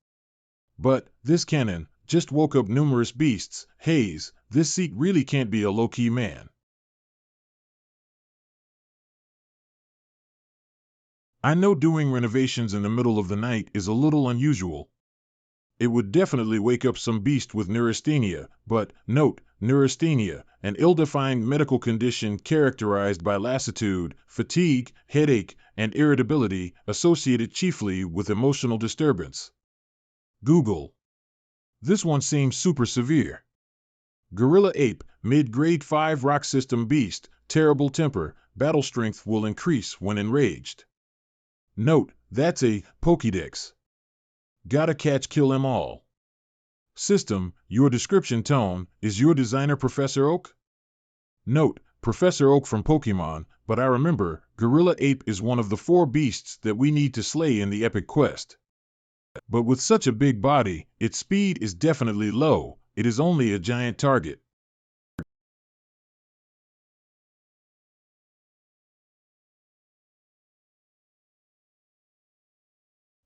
But, this cannon, just woke up numerous beasts. Haze, this seat really can't be a low-key man. I know doing renovations in the middle of the night is a little unusual. It would definitely wake up some beast with neurasthenia, but, note, neurasthenia, an ill-defined medical condition characterized by lassitude, fatigue, headache, and irritability, associated chiefly with emotional disturbance. Google. This one seems super severe. Gorilla Ape, mid-grade 5 rock system beast, terrible temper, battle strength will increase when enraged. Note, that's a Pokédex. Gotta catch kill 'em all. System, your description tone, is your designer Professor Oak? Note, Professor Oak from Pokemon, but I remember, Gorilla Ape is one of the 4 beasts that we need to slay in the epic quest. But with such a big body, its speed is definitely low, it is only a giant target.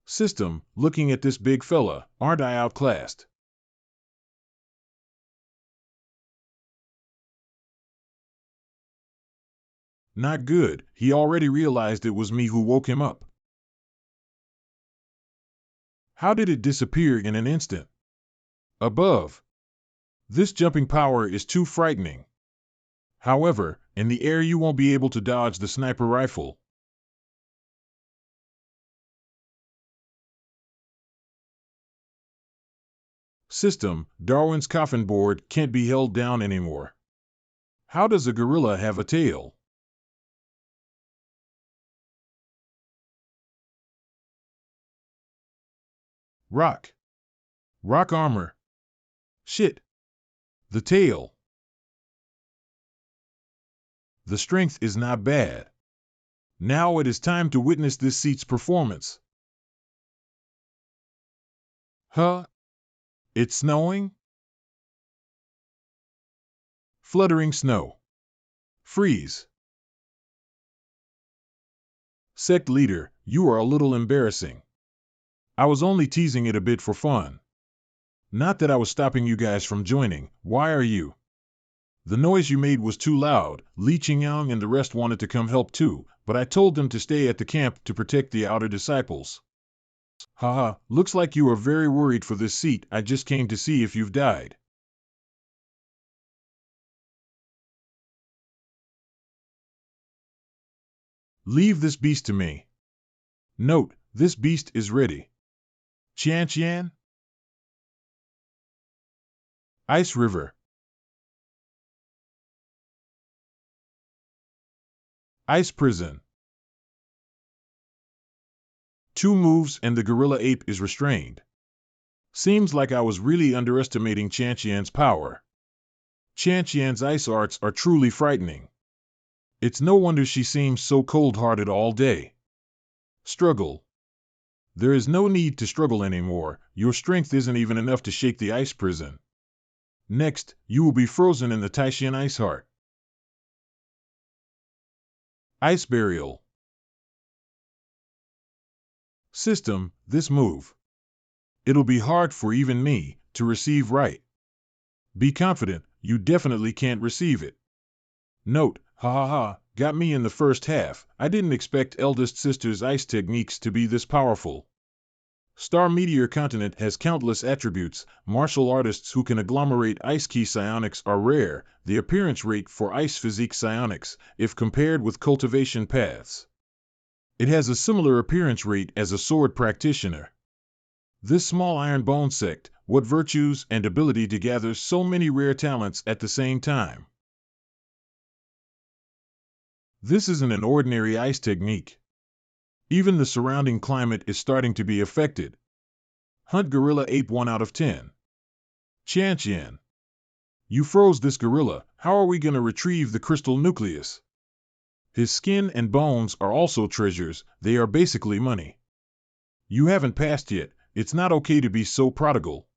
System, looking at this big fella, aren't I outclassed? Not good, he already realized it was me who woke him up. How did it disappear in an instant? Above. This jumping power is too frightening. However, in the air you won't be able to dodge the sniper rifle. System, Darwin's coffin board can't be held down anymore. How does a gorilla have a tail? Rock. Rock armor. Shit. The tail. The strength is not bad. Now it is time to witness this seat's performance. Huh? It's snowing? Fluttering snow. Freeze. Sect leader, you are a little embarrassing. I was only teasing it a bit for fun. Not that I was stopping you guys from joining. Why are you? The noise you made was too loud. Li Qingyang and the rest wanted to come help too, but I told them to stay at the camp to protect the outer disciples. Haha, looks like you are very worried for this seat. I just came to see if you've died. Leave this beast to me. Note, this beast is ready. Qian? Ice River. Ice prison. 2 moves and the gorilla ape is restrained. Seems like I was really underestimating Qianqian's power. Qianqian's ice arts are truly frightening. It's no wonder she seems so cold-hearted all day. Struggle. There is no need to struggle anymore. Your strength isn't even enough to shake the ice prison. Next, you will be frozen in the Taishan ice heart. Ice burial. System, this move. It'll be hard for even me to receive right. Be confident, you definitely can't receive it. Note, ha ha ha, got me in the first half. I didn't expect eldest sister's ice techniques to be this powerful. Star Meteor Continent has countless attributes. Martial artists who can agglomerate ice ki psionics are rare. The appearance rate for ice physique psionics, if compared with cultivation paths. It has a similar appearance rate as a sword practitioner. This small iron bone sect, what virtues and ability to gather so many rare talents at the same time. This isn't an ordinary ice technique. Even the surrounding climate is starting to be affected. Hunt gorilla ape 1 out of 10. Qianqian. You froze this gorilla, how are we gonna retrieve the crystal nucleus? His skin and bones are also treasures, they are basically money. You haven't passed yet, it's not okay to be so prodigal.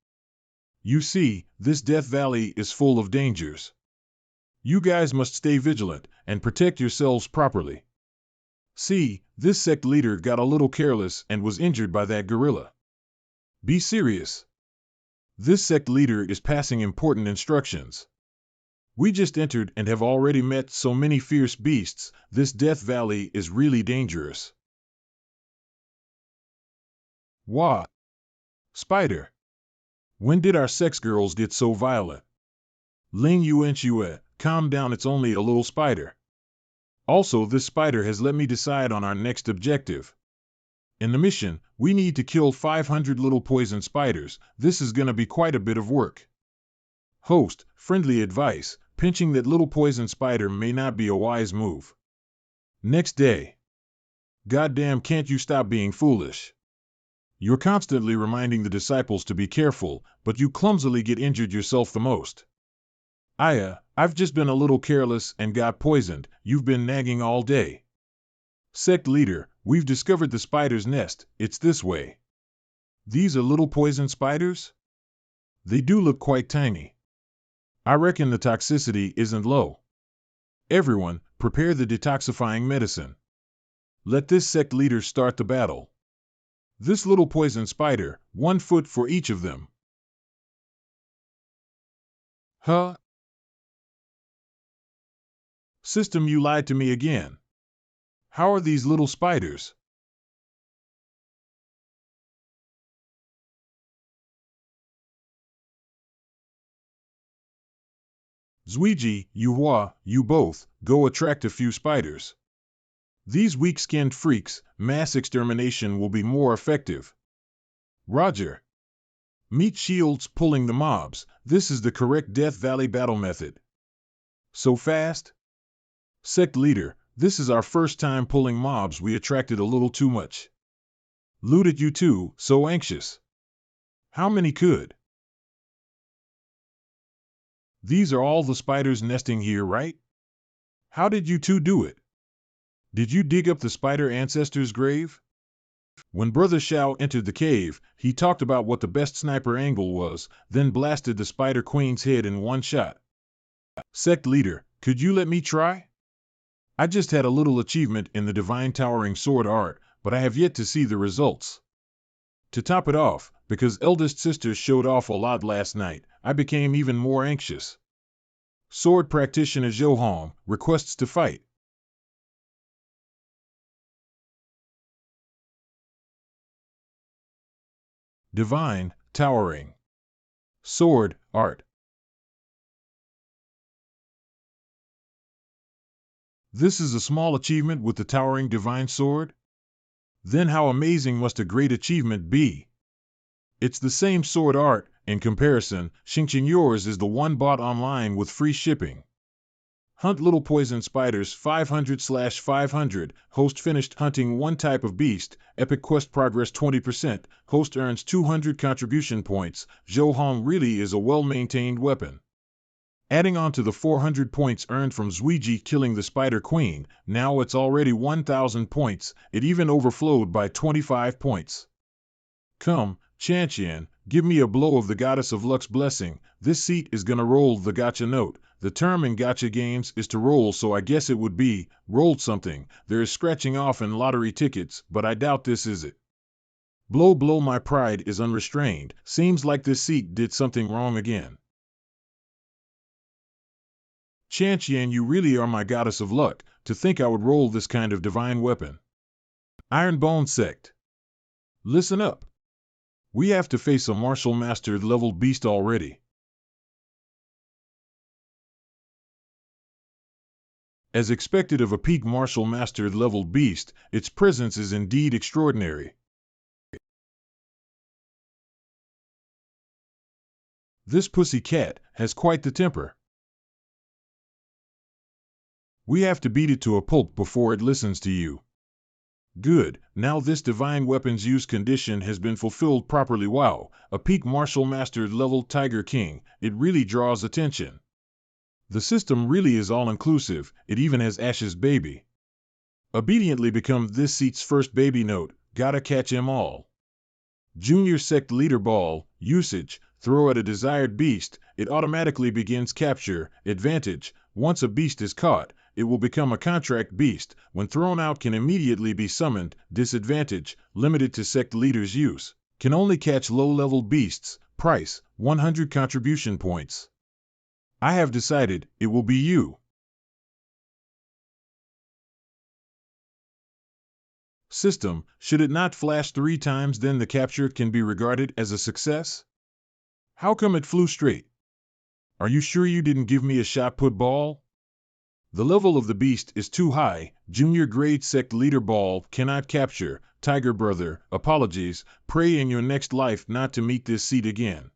You see, this Death Valley is full of dangers. You guys must stay vigilant and protect yourselves properly. See, this sect leader got a little careless and was injured by that gorilla. Be serious. This sect leader is passing important instructions. We just entered and have already met so many fierce beasts. This Death Valley is really dangerous. Wah! Spider. When did our sex girls get so violent? Ling Yuanxue, calm down, it's only a little spider. Also, this spider has let me decide on our next objective. In the mission, we need to kill 500 little poison spiders. This is gonna be quite a bit of work. Host, friendly advice, pinching that little poison spider may not be a wise move. Next day. Goddamn, can't you stop being foolish? You're constantly reminding the disciples to be careful, but you clumsily get injured yourself the most. I've just been a little careless and got poisoned. You've been nagging all day. Sect leader, we've discovered the spider's nest. It's this way. These are little poison spiders? They do look quite tiny. I reckon the toxicity isn't low. Everyone, prepare the detoxifying medicine. Let this sect leader start the battle. This little poison spider, 1 foot for each of them. Huh? System, you lied to me again. How are these little spiders? Zuiji, Yuhua, you both, go attract a few spiders. These weak-skinned freaks, mass extermination will be more effective. Roger. Meet Shields pulling the mobs. This is the correct Death Valley battle method. So fast? Sect leader, this is our first time pulling mobs. We attracted a little too much. Looted you too, so anxious. How many could? These are all the spiders nesting here, right? How did you two do it? Did you dig up the spider ancestor's grave? When Brother Xiao entered the cave, he talked about what the best sniper angle was, then blasted the spider queen's head in 1 shot. Sect leader, could you let me try? I just had a little achievement in the divine towering sword art, but I have yet to see the results. To top it off, because eldest sister showed off a lot last night, I became even more anxious. Sword practitioner Zhou Hong requests to fight. Divine, towering. Sword, art. This is a small achievement with the towering divine sword? Then how amazing must a great achievement be? It's the same sword art. In comparison, Xingqing, yours is the one bought online with free shipping. Hunt little poison spiders 500/500. Host finished hunting one type of beast. Epic quest progress 20%. Host earns 200 contribution points. Zhou really is a well-maintained weapon. Adding on to the 400 points earned from Zuiji killing the Spider Queen, now it's already 1,000 points. It even overflowed by 25 points. Come, Chantian, give me a blow of the Goddess of Luck's blessing. This seat is gonna roll the gotcha note. The term in gotcha games is to roll, so I guess it would be rolled something. There is scratching off in lottery tickets, but I doubt this is it. Blow blow, my pride is unrestrained. Seems like this seat did something wrong again. Chantian, you really are my Goddess of Luck. To think I would roll this kind of divine weapon. Ironbone Sect. Listen up. We have to face a martial master level beast already. As expected of a peak martial master level beast, its presence is indeed extraordinary. This pussy cat has quite the temper. We have to beat it to a pulp before it listens to you. Good, now this divine weapon's use condition has been fulfilled properly. Wow, a peak martial master level Tiger King, it really draws attention. The system really is all-inclusive, it even has Ash's baby. Obediently become this seat's first baby note, gotta catch 'em all. Junior Sect Leader Ball, usage, throw at a desired beast, it automatically begins capture, advantage, once a beast is caught, it will become a contract beast, when thrown out can immediately be summoned, disadvantage, limited to Sect Leader's use, can only catch low-level beasts, price, 100 contribution points. I have decided, it will be you. System, should it not flash 3 times, then the capture can be regarded as a success? How come it flew straight? Are you sure you didn't give me a shot put ball? The level of the beast is too high. Junior grade Sect Leader Ball cannot capture. Tiger Brother, apologies, pray in your next life not to meet this seat again.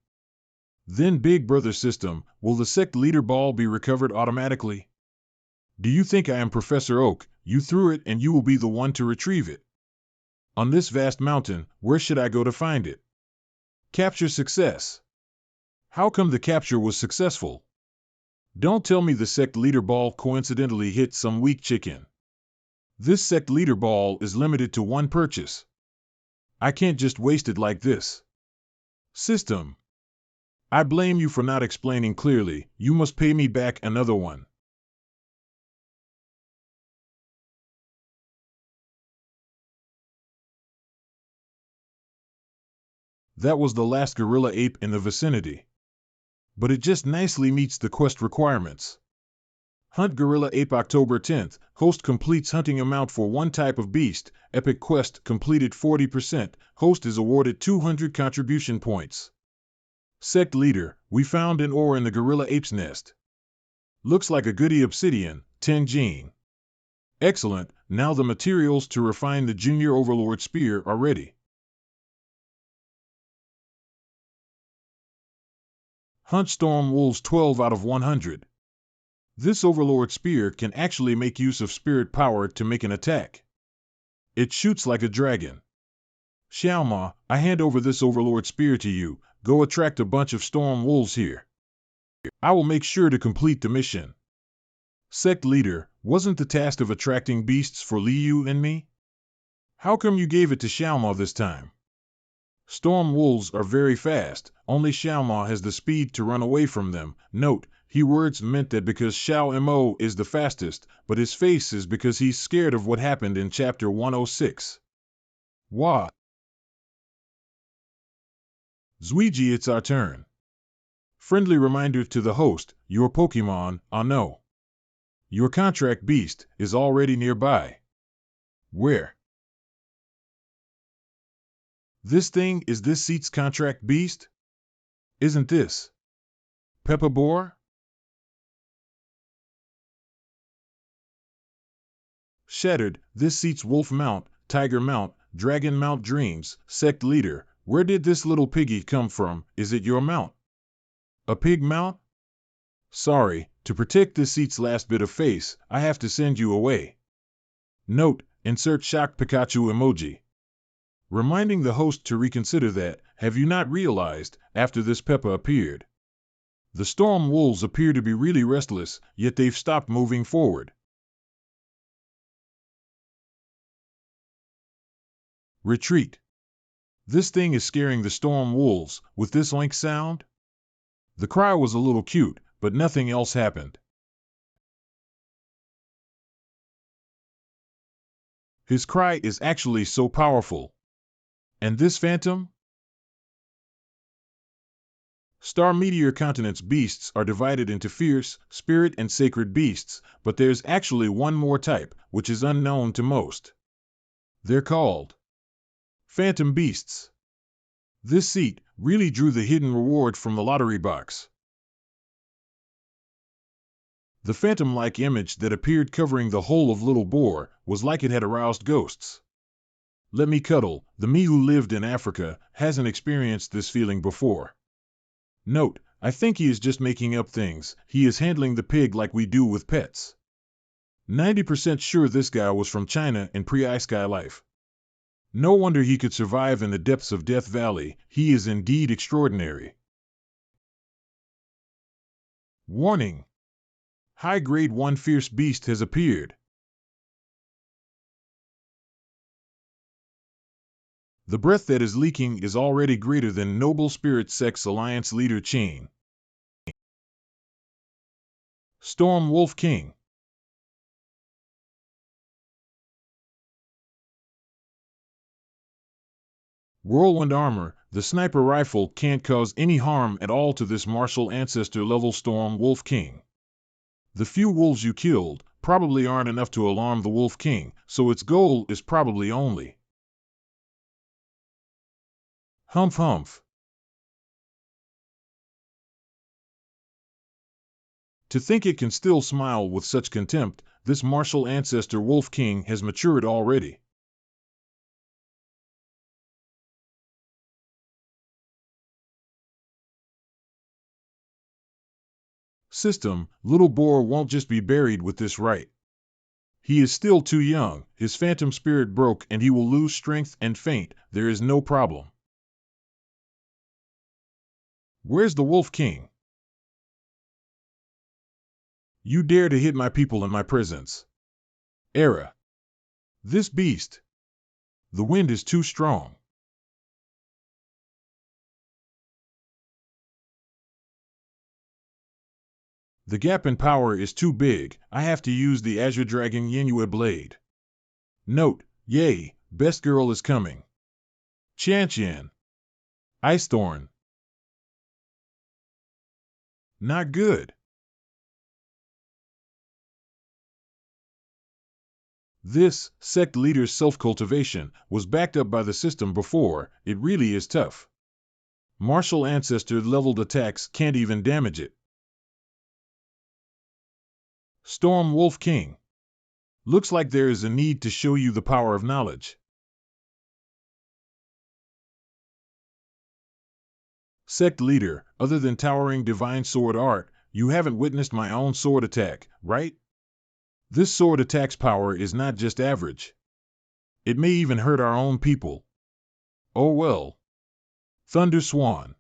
Then Big Brother System, will the Sect Leader Ball be recovered automatically? Do you think I am Professor Oak? You threw it and you will be the one to retrieve it. On this vast mountain, where should I go to find it? Capture success. How come the capture was successful? Don't tell me the Sect Leader Ball coincidentally hit some weak chicken. This Sect Leader Ball is limited to 1 purchase. I can't just waste it like this. System. I blame you for not explaining clearly. You must pay me back another one. That was the last gorilla ape in the vicinity. But it just nicely meets the quest requirements. Hunt Gorilla Ape October 10th. Host completes hunting amount for 1 type of beast. Epic quest completed 40%. Host is awarded 200 contribution points. Sect Leader, we found an ore in the gorilla ape's nest. Looks like a goody obsidian, 10 gene. Excellent, now the materials to refine the Junior Overlord Spear are ready. Hunt Storm Wolves 12 out of 100. This Overlord Spear can actually make use of spirit power to make an attack. It shoots like a dragon. Xiaoma, I hand over this Overlord Spear to you. Go attract a bunch of Storm Wolves here. I will make sure to complete the mission. Sect Leader, wasn't the task of attracting beasts for Liu and me? How come you gave it to Xiaoma this time? Storm Wolves are very fast, only Xiaoma has the speed to run away from them. Note, he words meant that because Xiao Mo is the fastest, but his face is because he's scared of what happened in chapter 106. Wah! Zuiji, it's our turn. Friendly reminder to the host, your Pokemon, no. Your contract beast is already nearby. Where? This thing is this seat's contract beast? Isn't this Peppa Boar? Shattered, this seat's Wolf Mount, Tiger Mount, Dragon Mount Dreams, Sect Leader, where did this little piggy come from? Is it your mount? A pig mount? Sorry, to protect this seat's last bit of face, I have to send you away. Note, insert shocked Pikachu emoji. Reminding the host to reconsider that, have you not realized, after this Peppa appeared? The storm wolves appear to be really restless, yet they've stopped moving forward. Retreat. This thing is scaring the storm wolves, with this oink sound? The cry was a little cute, but nothing else happened. His cry is actually so powerful. And this phantom? Star Meteor Continent's beasts are divided into fierce, spirit, and sacred beasts, but there's actually one more type, which is unknown to most. They're called phantom beasts. This seat really drew the hidden reward from the lottery box. The phantom-like image that appeared covering the whole of Little Boar was like it had aroused ghosts. Let me cuddle, the me who lived in Africa hasn't experienced this feeling before. Note, I think he is just making up things. He is handling the pig like we do with pets. 90% sure this guy was from China in pre-Ice Sky life. No wonder he could survive in the depths of Death Valley. He is indeed extraordinary. Warning! High Grade 1 Fierce Beast has appeared. The breath that is leaking is already greater than Noble Spirit Sect's Alliance leader Chain. Storm Wolf King. Whirlwind Armor, the sniper rifle can't cause any harm at all to this martial ancestor level Storm Wolf King. The few wolves you killed probably aren't enough to alarm the Wolf King, so its goal is probably only Humph Humph. To think it can still smile with such contempt, this martial ancestor Wolf King has matured already. System, Little Boar won't just be buried with this right. He is still too young, his phantom spirit broke and he will lose strength and faint, there is no problem. Where's the Wolf King? You dare to hit my people in my presence. Era. This beast. The wind is too strong. The gap in power is too big, I have to use the Azure Dragon Yenue Blade. Note, yay, best girl is coming. Qian. Ice Thorn. Not good. This sect leader's self-cultivation was backed up by the system before, it really is tough. Martial ancestor leveled attacks can't even damage it. Storm Wolf King. Looks like there is a need to show you the power of knowledge. Sect leader, other than towering divine sword art, you haven't witnessed my own sword attack, right? This sword attack's power is not just average. It may even hurt our own people. Oh well. Thunder Swan.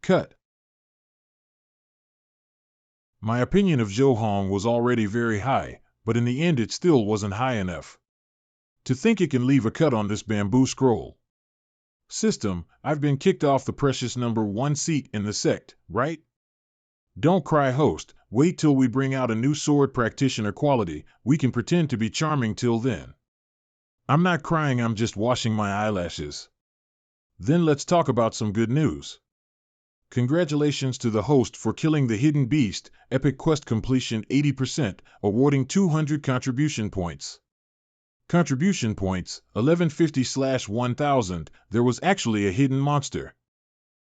Cut. My opinion of Zhou Hong was already very high, but in the end it still wasn't high enough. To think it can leave a cut on this bamboo scroll. System, I've been kicked off the precious number 1 seat in the sect, right? Don't cry host, wait till we bring out a new sword practitioner quality, we can pretend to be charming till then. I'm not crying, I'm just washing my eyelashes. Then let's talk about some good news. Congratulations to the host for killing the hidden beast, epic quest completion 80%, awarding 200 contribution points. Contribution points, 1150/1000, there was actually a hidden monster.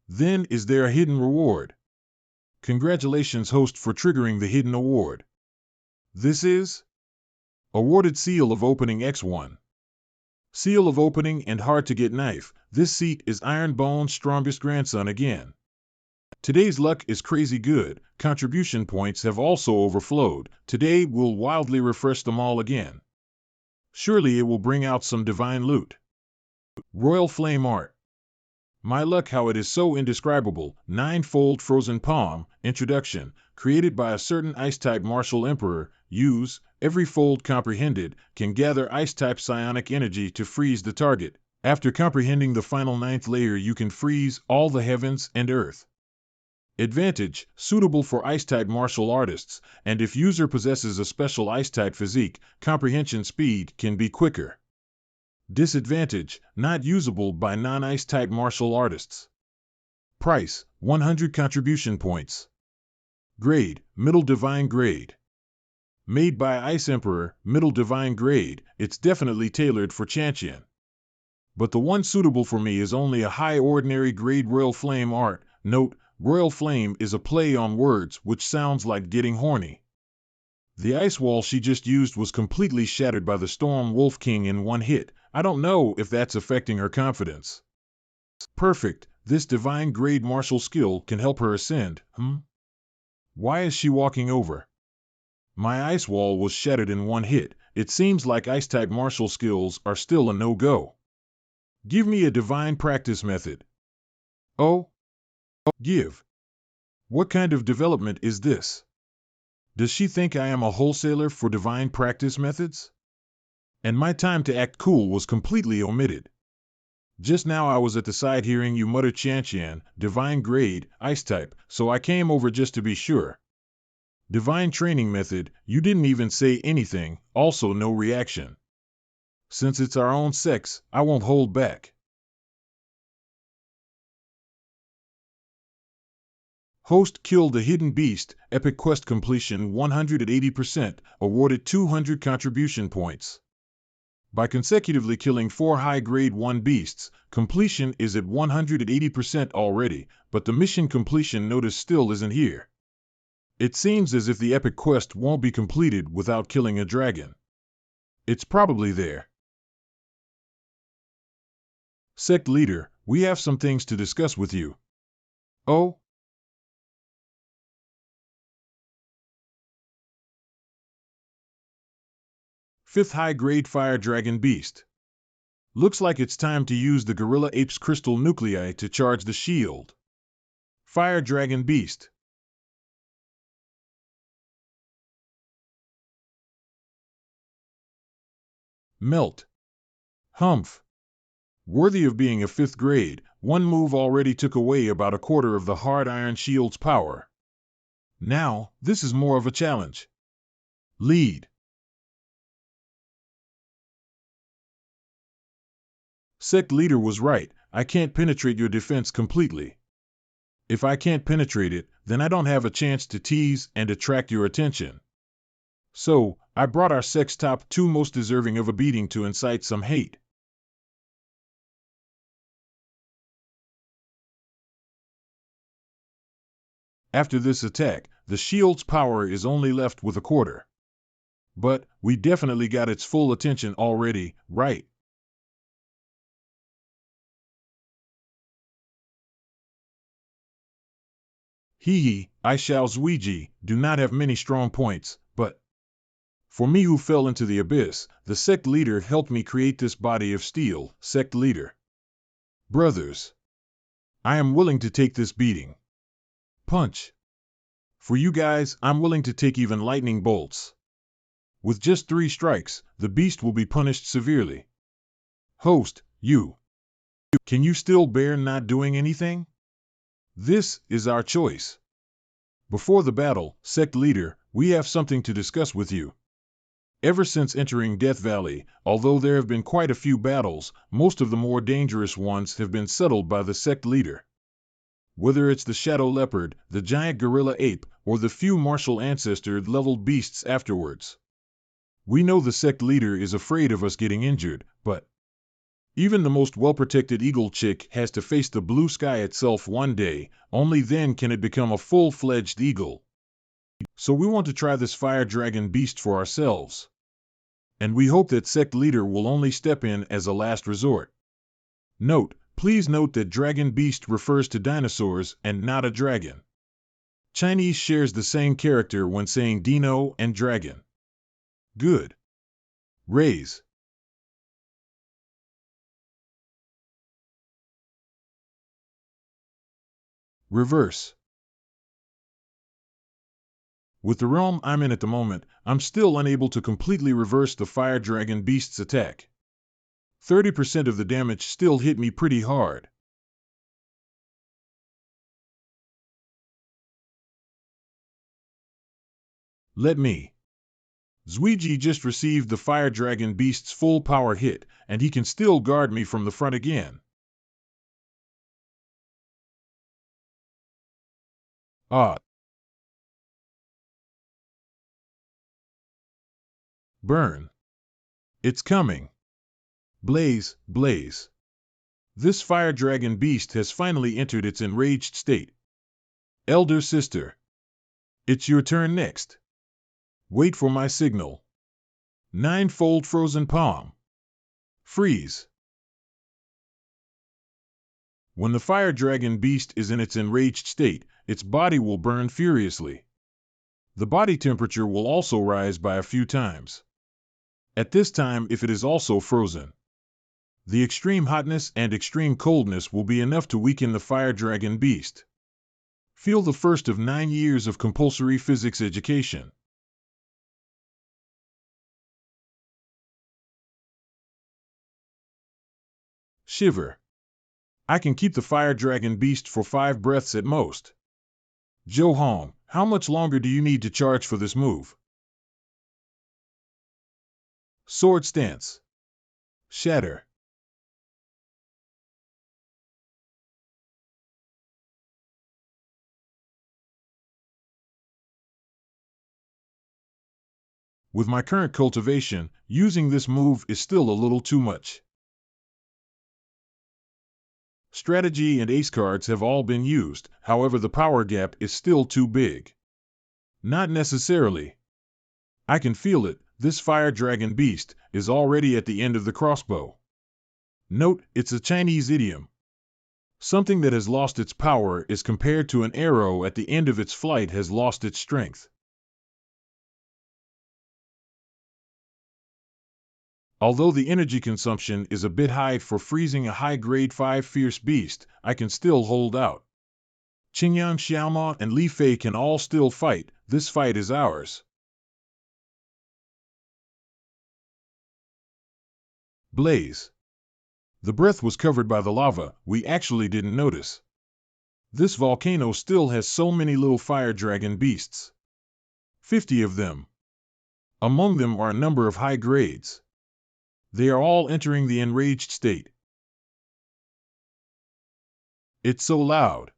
Then is there a hidden reward? Congratulations host for triggering the hidden award. This is Awarded Seal of Opening X1. Seal of Opening and Hard to Get Knife. This seat is Iron Bone's strongest grandson again. Today's luck is crazy good. Contribution points have also overflowed. Today we'll wildly refresh them all again. Surely it will bring out some divine loot. Royal Flame Art. My luck, how it is so indescribable. 9-fold Frozen Palm. Introduction. Created by a certain Ice-type martial emperor. Use. Every fold comprehended can gather Ice-type psionic energy to freeze the target. After comprehending the final 9th layer, you can freeze all the heavens and earth. Advantage. Suitable for Ice-type martial artists, and if user possesses a special Ice-type physique, comprehension speed can be quicker. Disadvantage. Not usable by non-Ice-type martial artists. Price. 100 contribution points. Grade. Middle Divine Grade. Made by Ice Emperor, Middle Divine Grade. It's definitely tailored for Chantian. But the one suitable for me is only a high ordinary grade Royal Flame Art. Note, Royal Flame is a play on words which sounds like getting horny. The ice wall she just used was completely shattered by the Storm Wolf King in one hit. I don't know if that's affecting her confidence. Perfect. This divine grade martial skill can help her ascend. Why is she walking over? My ice wall was shattered in one hit. It seems like ice-type martial skills are still a no-go. Give me a divine practice method. Oh? Give. What kind of development is this? Does she think I am a wholesaler for divine practice methods? And my time to act cool was completely omitted. Just now I was at the side hearing you mutter Chantian, divine grade, ice type, so I came over just to be sure. Divine training method, you didn't even say anything, also no reaction. Since it's our own sex, I won't hold back. Host killed a hidden beast, epic quest completion 180%, awarded 200 contribution points. By consecutively killing 4 high-grade 1 beasts, completion is at 180% already, but the mission completion notice still isn't here. It seems as if the epic quest won't be completed without killing a dragon. It's probably there. Sect leader, we have some things to discuss with you. Oh? Fifth high-grade fire dragon beast. Looks like it's time to use the Gorilla Ape's crystal nuclei to charge the shield. Fire dragon beast. Melt. Humph. Worthy of being a 5th grade, one move already took away about a quarter of the hard iron shield's power. Now, this is more of a challenge. Lead. Sect leader was right, I can't penetrate your defense completely. If I can't penetrate it, then I don't have a chance to tease and attract your attention. So, I brought our sect's top 2 most deserving of a beating to incite some hate. After this attack, the shield's power is only left with a quarter. But, we definitely got its full attention already, right? Hee, I shall Zuiji, do not have many strong points, but for me who fell into the abyss, the sect leader helped me create this body of steel, sect leader. Brothers, I am willing to take this beating. Punch. For you guys, I'm willing to take even lightning bolts. With just 3 strikes, the beast will be punished severely. Host, you. Can you still bear not doing anything? This is our choice. Before the battle, sect leader, we have something to discuss with you. Ever since entering Death Valley, although there have been quite a few battles, most of the more dangerous ones have been settled by the sect leader. Whether it's the Shadow Leopard, the giant gorilla ape, or the few martial ancestor-leveled beasts afterwards. We know the sect leader is afraid of us getting injured, but even the most well-protected eagle chick has to face the blue sky itself one day, only then can it become a full-fledged eagle. So we want to try this fire dragon beast for ourselves. And we hope that Sect Leader will only step in as a last resort. Please note that Dragon Beast refers to dinosaurs and not a dragon. Chinese shares the same character when saying dino and dragon. Good. Raise. Reverse. With the realm I'm in at the moment, I'm still unable to completely reverse the Fire Dragon Beast's attack. 30% of the damage still hit me pretty hard. Let me. Zuiji just received the Fire Dragon Beast's full power hit, and he can still guard me from the front again. Ah. Burn. It's coming. Blaze, blaze. This Fire Dragon Beast has finally entered its enraged state. Elder sister. It's your turn next. Wait for my signal. Ninefold frozen palm. Freeze. When the Fire Dragon Beast is in its enraged state, its body will burn furiously. The body temperature will also rise by a few times. At this time, if it is also frozen, the extreme hotness and extreme coldness will be enough to weaken the Fire Dragon Beast. Feel the first of 9 years of compulsory physics education. Shiver. I can keep the Fire Dragon Beast for 5 breaths at most. Jo Hong, how much longer do you need to charge for this move? Sword stance. Shatter. With my current cultivation, using this move is still a little too much. Strategy and ace cards have all been used, however the power gap is still too big. Not necessarily. I can feel it, this Fire Dragon Beast is already at the end of the crossbow. Note, it's a Chinese idiom. Something that has lost its power is compared to an arrow at the end of its flight has lost its strength. Although the energy consumption is a bit high for freezing a high-grade 5 fierce beast, I can still hold out. Qingyang Xiaoma and Li Fei can all still fight, this fight is ours. Blaze. The breath was covered by the lava, we actually didn't notice. This volcano still has so many little Fire Dragon Beasts. 50 of them. Among them are a number of high grades. They are all entering the enraged state. It's so loud.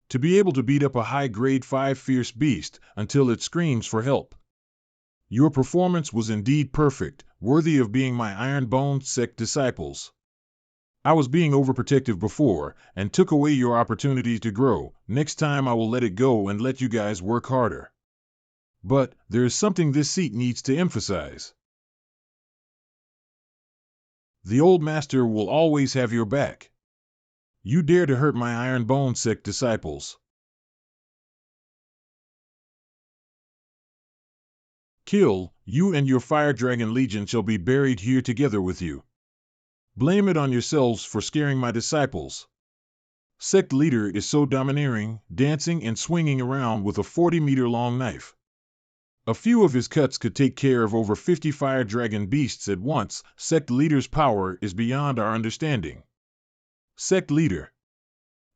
To be able to beat up a high-grade 5 fierce beast until it screams for help. Your performance was indeed perfect, worthy of being my iron-boned Sect disciples. I was being overprotective before, and took away your opportunity to grow. Next time I will let it go and let you guys work harder. But, there is something this seat needs to emphasize. The old master will always have your back. You dare to hurt my iron-boned Sect disciples. Kill, you and your Fire Dragon Legion shall be buried here together with you. Blame it on yourselves for scaring my disciples. Sect leader is so domineering, dancing and swinging around with a 40-meter-long knife. A few of his cuts could take care of over 50 Fire Dragon Beasts at once. Sect leader's power is beyond our understanding. Sect leader.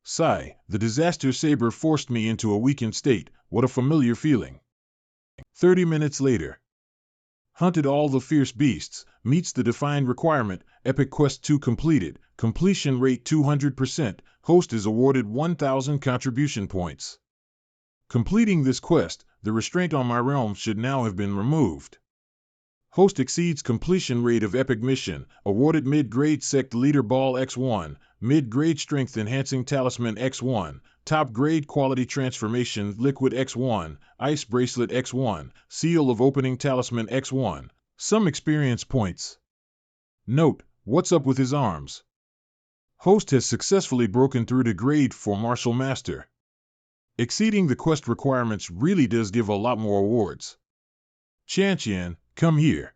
Sigh, the disaster saber forced me into a weakened state, what a familiar feeling. 30 minutes later. Hunted all the fierce beasts, meets the defined requirement, Epic Quest 2 completed, completion rate 200%, host is awarded 1,000 contribution points. Completing this quest, the restraint on my realm should now have been removed. Host exceeds completion rate of epic mission, awarded mid-grade Sect Leader Ball X1, mid-grade Strength Enhancing Talisman X1, top-grade Quality Transformation Liquid X1, Ice Bracelet X1, Seal of Opening Talisman X1, Some experience points. Note, what's up with his arms? Host has successfully broken through to grade 4 Martial Master. Exceeding the quest requirements really does give a lot more awards. Qian, come here.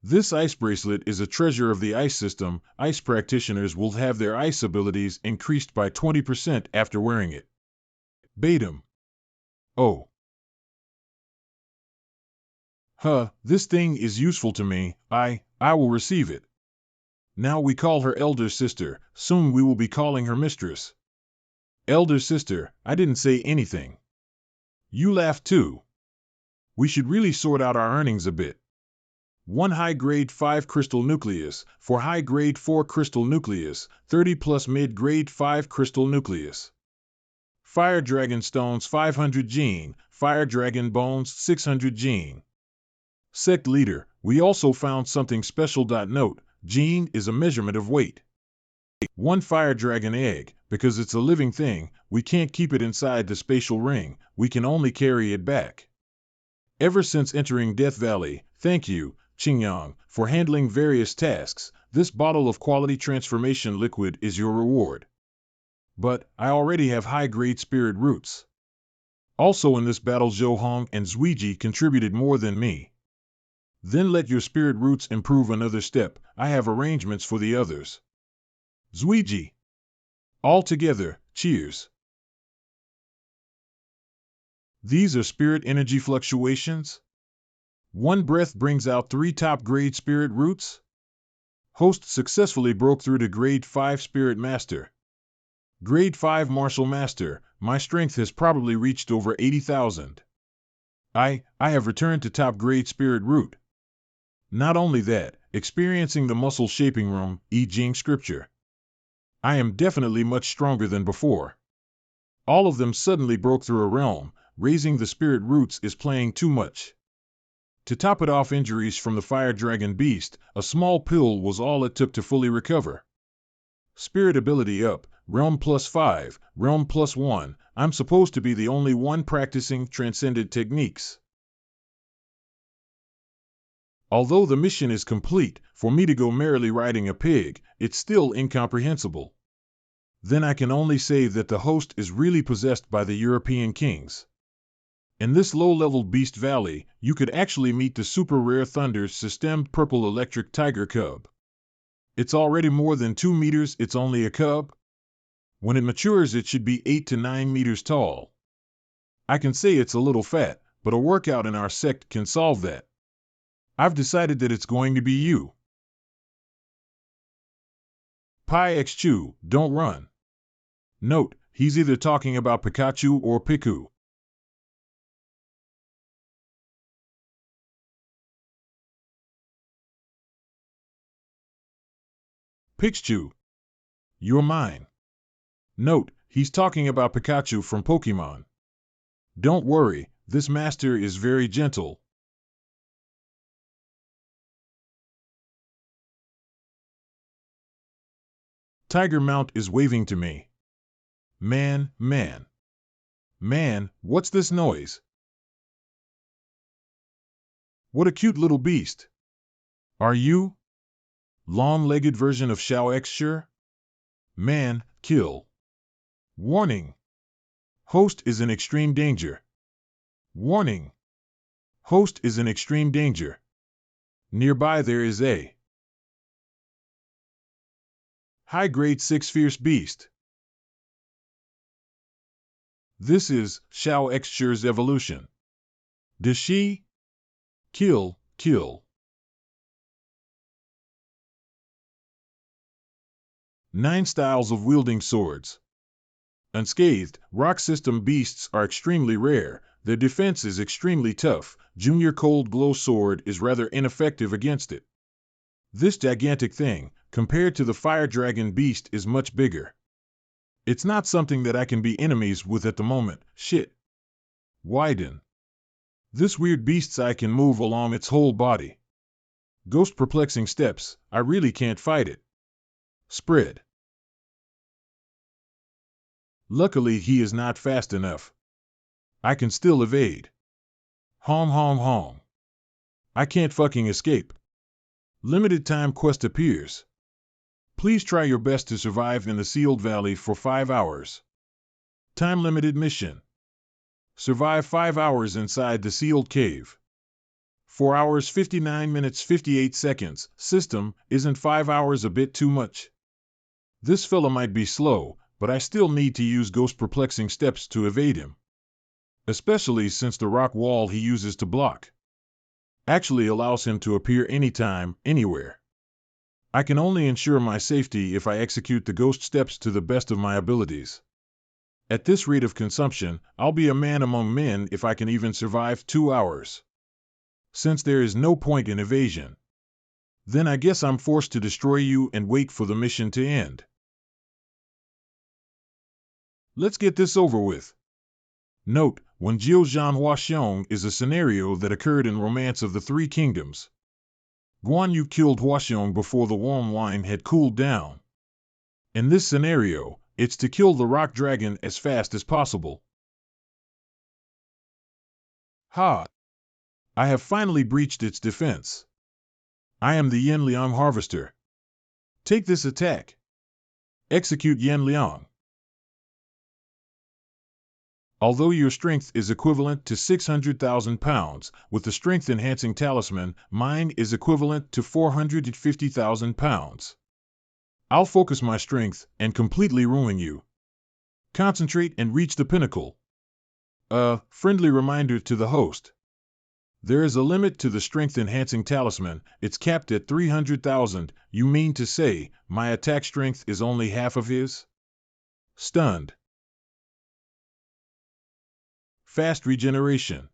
This ice bracelet is a treasure of the ice system. Ice practitioners will have their ice abilities increased by 20% after wearing it. Batum. Oh. This thing is useful to me. I will receive it. Now we call her elder sister. Soon we will be calling her mistress. Elder sister, I didn't say anything. You laughed too. We should really sort out our earnings a bit. 1 high-grade 5 crystal nucleus, for high-grade 4 crystal nucleus, 30 plus mid-grade 5 crystal nucleus. Fire Dragon Stones 500 gene, Fire Dragon Bones 600 gene. Sect Leader, we also found something special. Note, gene is a measurement of weight. 1 Fire Dragon Egg, because it's a living thing, we can't keep it inside the spatial ring, we can only carry it back. Ever since entering Death Valley, thank you, Qingyang, for handling various tasks. This bottle of quality transformation liquid is your reward. But I already have high-grade spirit roots. Also in this battle, Zhou Hong and Zuiji contributed more than me. Then let your spirit roots improve another step. I have arrangements for the others. Zuiji. All together, cheers. These are spirit energy fluctuations? 1 breath brings out 3 top-grade spirit roots? Host successfully broke through to grade 5 Spirit Master. Grade 5 Martial Master, my strength has probably reached over 80,000. I have returned to top-grade Spirit Root. Not only that, experiencing the muscle shaping room, I Ching scripture. I am definitely much stronger than before. All of them suddenly broke through a realm. Raising the spirit roots is playing too much. To top it off, injuries from the Fire Dragon Beast, a small pill was all it took to fully recover. Spirit ability up, realm +5, realm +1, I'm supposed to be the only one practicing transcended techniques. Although the mission is complete, for me to go merrily riding a pig, it's still incomprehensible. Then I can only say that the host is really possessed by the European kings. In this low-level Beast Valley, you could actually meet the super-rare Thunder's systemed purple electric tiger cub. It's already more than 2 meters, it's only a cub. When it matures it should be 8 to 9 meters tall. I can say it's a little fat, but a workout in our sect can solve that. I've decided that it's going to be you. Pi X Chu, don't run. Note, he's either talking about Pikachu or Piku. Pikachu. You're mine. Note, he's talking about Pikachu from Pokemon. Don't worry, this master is very gentle. Tiger Mount is waving to me. Man, what's this noise? What a cute little beast. Are you? Long-legged version of Xiao X sure? Man, kill. Warning. Host is in extreme danger. Warning. Host is in extreme danger. Nearby there is a high-grade 6 fierce beast. This is Xiao X sure's evolution. Does she? Kill. 9 styles of wielding swords. Unscathed, rock system beasts are extremely rare. Their defense is extremely tough. Junior Cold Glow Sword is rather ineffective against it. This gigantic thing, compared to the Fire Dragon Beast, is much bigger. It's not something that I can be enemies with at the moment. Shit. Widen. This weird beast's eye can move along its whole body. Ghost perplexing steps, I really can't fight it. Spread. Luckily he is not fast enough. I can still evade. Hong. I can't fucking escape. Limited time quest appears. Please try your best to survive in the sealed valley for 5 hours. Time limited mission. Survive 5 hours inside the sealed cave. 4 hours 59 minutes 58 seconds. System, isn't 5 hours a bit too much? This fella might be slow, but I still need to use ghost perplexing steps to evade him. Especially since the rock wall he uses to block actually allows him to appear anytime, anywhere. I can only ensure my safety if I execute the ghost steps to the best of my abilities. At this rate of consumption, I'll be a man among men if I can even survive 2 hours. Since there is no point in evasion, then I guess I'm forced to destroy you and wait for the mission to end. Let's get this over with. Note, when Jiu Zhan Huaxiong is a scenario that occurred in Romance of the Three Kingdoms. Guan Yu killed Huaxiong before the warm wine had cooled down. In this scenario, it's to kill the rock dragon as fast as possible. Ha! I have finally breached its defense. I am the Yin Liang Harvester. Take this attack. Execute Yin Liang. Although your strength is equivalent to 600,000 pounds, with the strength-enhancing talisman, mine is equivalent to 450,000 pounds. I'll focus my strength and completely ruin you. Concentrate and reach the pinnacle. Friendly reminder to the host. There is a limit to the strength-enhancing talisman, it's capped at 300,000, you mean to say, my attack strength is only half of his? Stunned. Fast regeneration.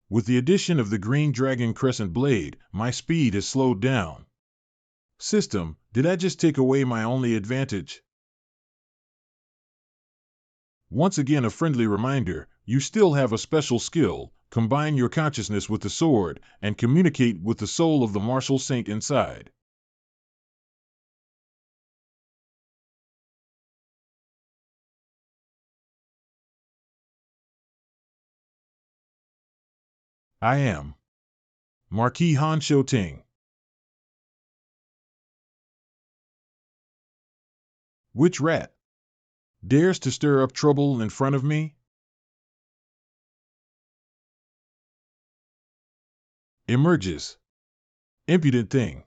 With the addition of the Green Dragon Crescent Blade, my speed has slowed down. System, did I just take away my only advantage? Once again a friendly reminder, you still have a special skill, combine your consciousness with the sword, and communicate with the soul of the martial saint inside. I am Marquis Han Shouting. Which rat dares to stir up trouble in front of me? Emerges. Impudent thing.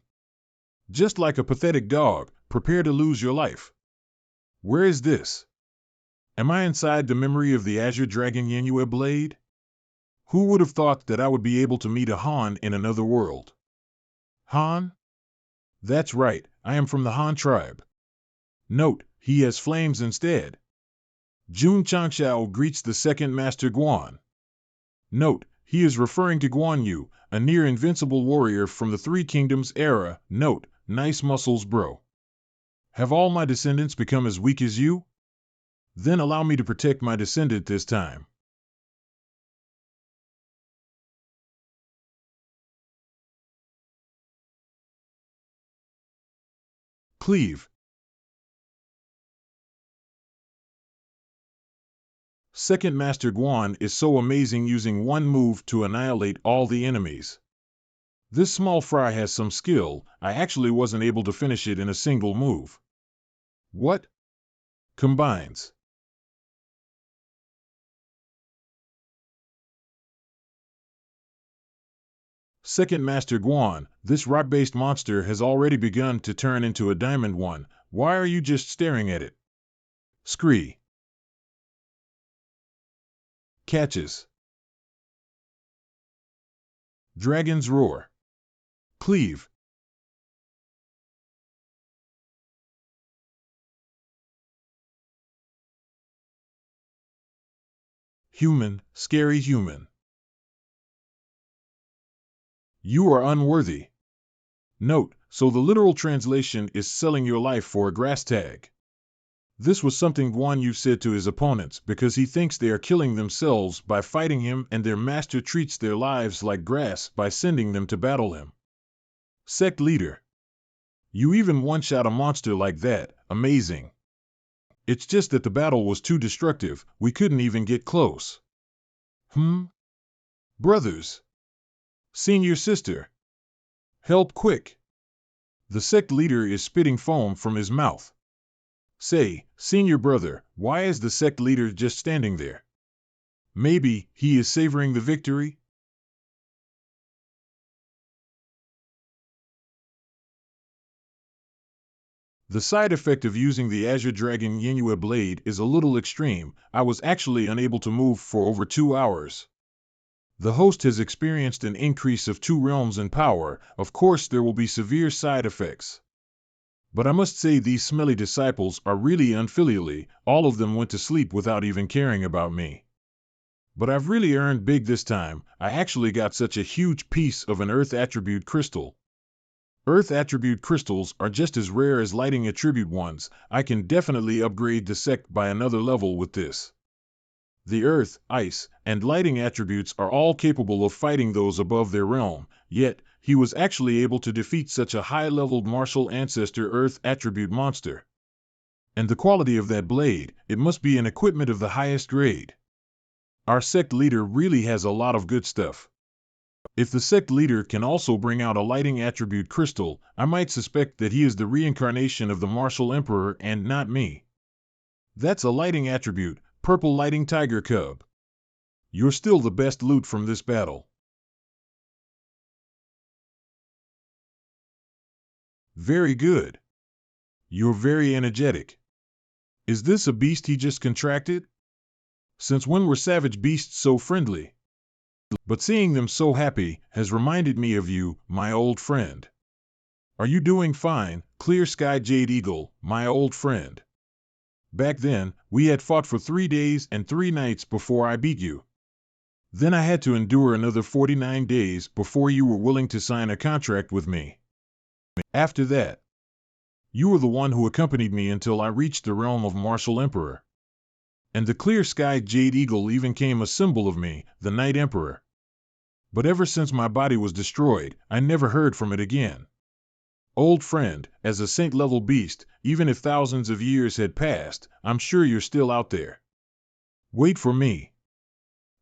Just like a pathetic dog, prepare to lose your life. Where is this? Am I inside the memory of the Azure Dragon Yanue Blade? Who would have thought that I would be able to meet a Han in another world? Han? That's right, I am from the Han tribe. Note, he has flames instead. Jun Changshao greets the second Master Guan. Note, he is referring to Guan Yu, a near-invincible warrior from the Three Kingdoms era. Note, nice muscles bro. Have all my descendants become as weak as you? Then allow me to protect my descendant this time. Cleave. Second Master Guan is so amazing using one move to annihilate all the enemies. This small fry has some skill, I actually wasn't able to finish it in a single move. What? Combines. Second Master Guan, this rock-based monster has already begun to turn into a diamond one, why are you just staring at it? Scree. Catches. Dragon's Roar. Cleave. Human, scary human. You are unworthy. Note, so the literal translation is selling your life for a grass tag. This was something Guan Yu said to his opponents because he thinks they are killing themselves by fighting him and their master treats their lives like grass by sending them to battle him. Sect leader. You even one-shot a monster like that, amazing. It's just that the battle was too destructive, we couldn't even get close. Brothers! Senior sister! Help quick! The sect leader is spitting foam from his mouth. Say, senior brother, why is the sect leader just standing there? Maybe he is savoring the victory? The side effect of using the Azure Dragon Manhua blade is a little extreme. I was actually unable to move for over 2 hours. The host has experienced an increase of 2 realms in power. Of course, there will be severe side effects. But I must say these smelly disciples are really unfilially. All of them went to sleep without even caring about me. But I've really earned big this time. I actually got such a huge piece of an Earth Attribute crystal. Earth Attribute crystals are just as rare as Lighting Attribute ones. I can definitely upgrade the Sect by another level with this. The Earth, Ice, and Lighting attributes are all capable of fighting those above their realm, yet he was actually able to defeat such a high-leveled martial ancestor Earth Attribute monster. And the quality of that blade, it must be an equipment of the highest grade. Our sect leader really has a lot of good stuff. If the sect leader can also bring out a lighting attribute crystal, I might suspect that he is the reincarnation of the martial emperor and not me. That's a lighting attribute, purple lighting tiger cub. You're still the best loot from this battle. Very good. You're very energetic. Is this a beast he just contracted? Since when were savage beasts so friendly? But seeing them so happy has reminded me of you, my old friend. Are you doing fine, Clear Sky Jade Eagle, my old friend? Back then, we had fought for 3 days and 3 nights before I beat you. Then I had to endure another 49 days before you were willing to sign a contract with me. After that, you were the one who accompanied me until I reached the realm of Martial Emperor. And the Clear Sky Jade Eagle even came a symbol of me, the Night Emperor. But ever since my body was destroyed, I never heard from it again. Old friend, as a saint-level beast, even if thousands of years had passed, I'm sure you're still out there. Wait for me.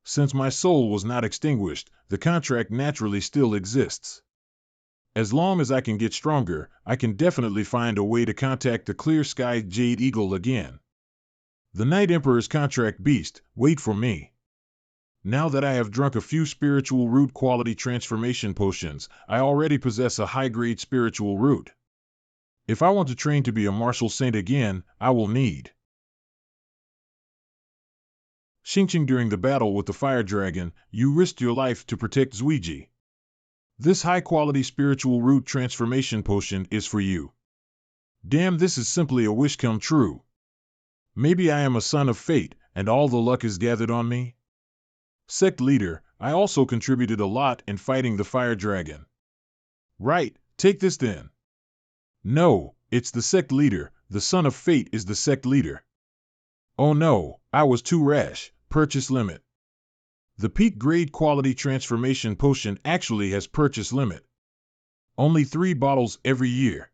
Since my soul was not extinguished, the contract naturally still exists. As long as I can get stronger, I can definitely find a way to contact the Clear Sky Jade Eagle again. The Night Emperor's contract beast, wait for me. Now that I have drunk a few spiritual root quality transformation potions, I already possess a high-grade spiritual root. If I want to train to be a martial saint again, I will need Xingqing. During the battle with the fire dragon, you risked your life to protect Zuiji. This high-quality spiritual root transformation potion is for you. Damn, this is simply a wish come true. Maybe I am a son of fate, and all the luck is gathered on me? Sect leader, I also contributed a lot in fighting the fire dragon. Right, take this then. No, it's the sect leader, the son of fate is the sect leader. Oh no, I was too rash, purchase limit. The peak grade quality transformation potion actually has purchase limit. Only 3 bottles every year.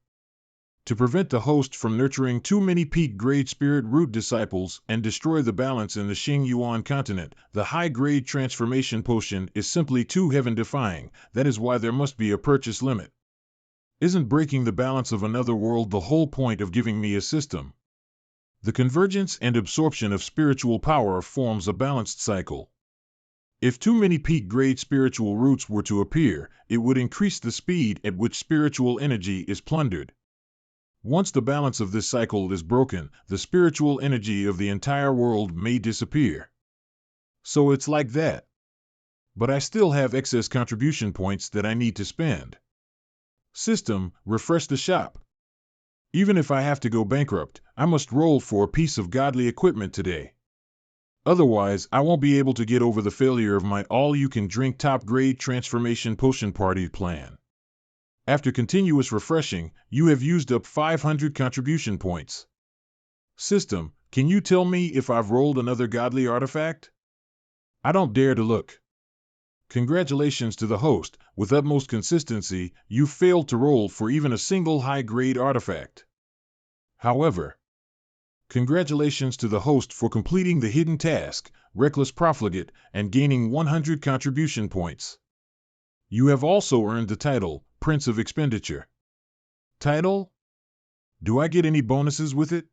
To prevent the host from nurturing too many peak-grade spirit root disciples and destroy the balance in the Xing Yuan continent, the high-grade transformation potion is simply too heaven-defying. That is why there must be a purchase limit. Isn't breaking the balance of another world the whole point of giving me a system? The convergence and absorption of spiritual power forms a balanced cycle. If too many peak-grade spiritual roots were to appear, it would increase the speed at which spiritual energy is plundered. Once the balance of this cycle is broken, the spiritual energy of the entire world may disappear. So it's like that. But I still have excess contribution points that I need to spend. System, refresh the shop. Even if I have to go bankrupt, I must roll for a piece of godly equipment today. Otherwise, I won't be able to get over the failure of my all-you-can-drink top-grade transformation potion party plan. After continuous refreshing, you have used up 500 contribution points. System, can you tell me if I've rolled another godly artifact? I don't dare to look. Congratulations to the host, with utmost consistency, you failed to roll for even a single high-grade artifact. However, Congratulations to the host for completing the hidden task, Reckless Profligate, and gaining 100 contribution points. You have also earned the title, Prince of Expenditure. Title? Do I get any bonuses with it?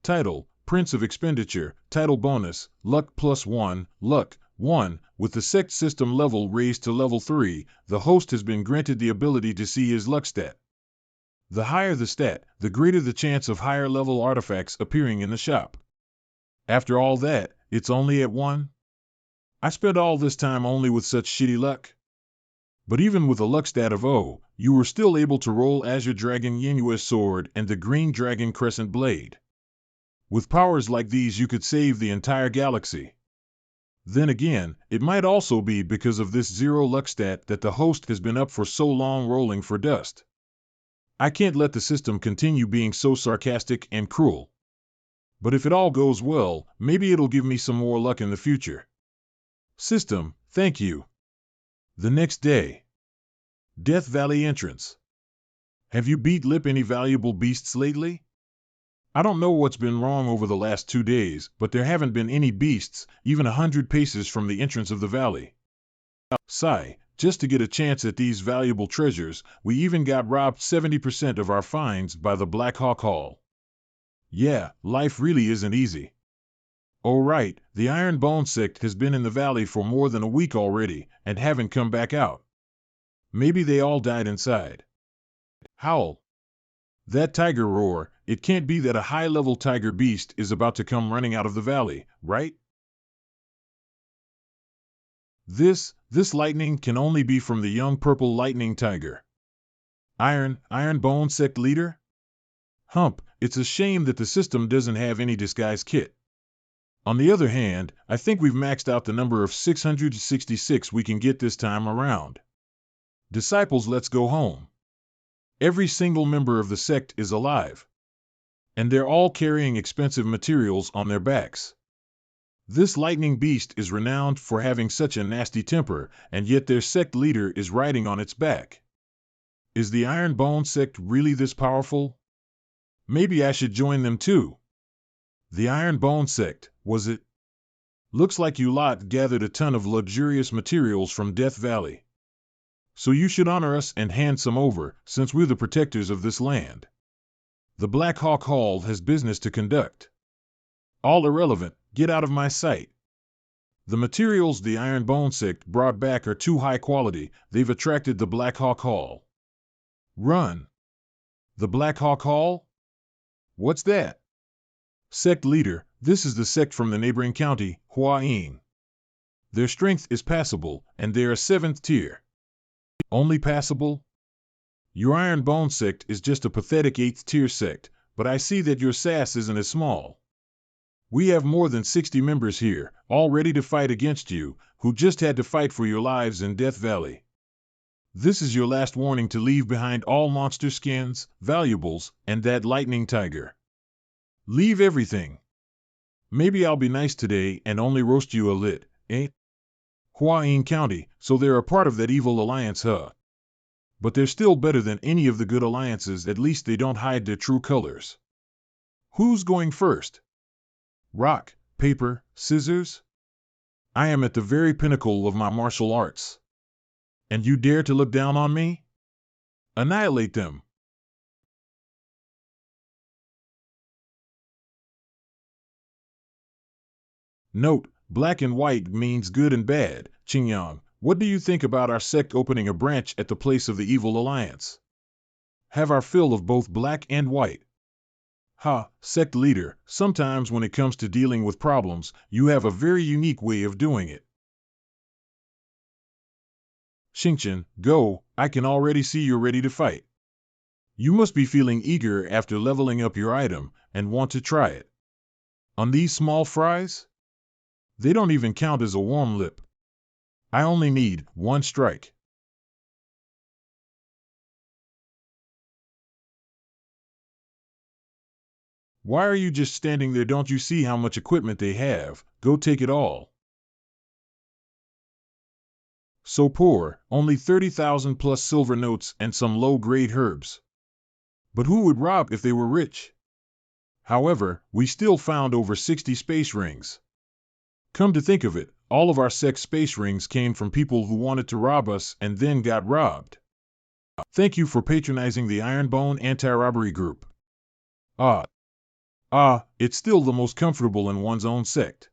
Title, Prince of Expenditure, title bonus, Luck +1, Luck, 1. With the Sect system level raised to level 3, the host has been granted the ability to see his luck stat. The higher the stat, the greater the chance of higher level artifacts appearing in the shop. After all that, it's only at 1? I spent all this time only with such shitty luck? But even with a luck stat of O, you were still able to roll Azure Dragon Yenua's sword and the Green Dragon Crescent Blade. With powers like these you could save the entire galaxy. Then again, it might also be because of this 0 luck stat that the host has been up for so long rolling for dust. I can't let the system continue being so sarcastic and cruel. But if it all goes well, maybe it'll give me some more luck in the future. System, thank you. The next day. Death Valley entrance. Have you beat Lip any valuable beasts lately? I don't know what's been wrong over the last 2 days, but there haven't been any beasts, even 100 paces from the entrance of the valley. Sigh, just to get a chance at these valuable treasures, we even got robbed 70% of our finds by the Black Hawk Hall. Yeah, life really isn't easy. Oh right, the Iron Bone Sect has been in the valley for more than a week already, and haven't come back out. Maybe they all died inside. Howl. That tiger roar, it can't be that a high-level tiger beast is about to come running out of the valley, right? This lightning can only be from the young purple lightning tiger. Iron Bone Sect leader? Hump, it's a shame that the system doesn't have any disguise kit. On the other hand, I think we've maxed out the number of 666 we can get this time around. Disciples, let's go home. Every single member of the sect is alive. And they're all carrying expensive materials on their backs. This lightning beast is renowned for having such a nasty temper, and yet their sect leader is riding on its back. Is the Iron Bone Sect really this powerful? Maybe I should join them too. The Iron Bone Sect, was it? Looks like you lot gathered a ton of luxurious materials from Death Valley. So you should honor us and hand some over, since we're the protectors of this land. The Black Hawk Hall has business to conduct. All irrelevant, get out of my sight. The materials the Iron Bone Sect brought back are too high quality, they've attracted the Black Hawk Hall. Run. The Black Hawk Hall? What's that? Sect leader, this is the sect from the neighboring county, Hua Yin. Their strength is passable, and they're a 7th tier. Only passable? Your Iron Bone Sect is just a pathetic 8th tier sect, but I see that your sass isn't as small. We have more than 60 members here, all ready to fight against you, who just had to fight for your lives in Death Valley. This is your last warning to leave behind all monster skins, valuables, and that lightning tiger. Leave everything. Maybe I'll be nice today and only roast you a lit, eh? Hua Yin County, so they're a part of that evil alliance, huh? But they're still better than any of the good alliances, at least they don't hide their true colors. Who's going first? Rock, paper, scissors? I am at the very pinnacle of my martial arts. And you dare to look down on me? Annihilate them. Note, black and white means good and bad. Qingyang, what do you think about our sect opening a branch at the place of the evil alliance? Have our fill of both black and white. Ha, sect leader, sometimes when it comes to dealing with problems, you have a very unique way of doing it. Xingqian, go, I can already see you're ready to fight. You must be feeling eager after leveling up your item, and want to try it. On these small fries? They don't even count as a warm lip. I only need 1 strike. Why are you just standing there? Don't you see how much equipment they have? Go take it all. So poor, only 30,000 plus silver notes and some low-grade herbs. But who would rob if they were rich? However, we still found over 60 space rings. Come to think of it, all of our Sect space rings came from people who wanted to rob us and then got robbed. Thank you for patronizing the Ironbone anti-robbery group. It's still the most comfortable in one's own sect.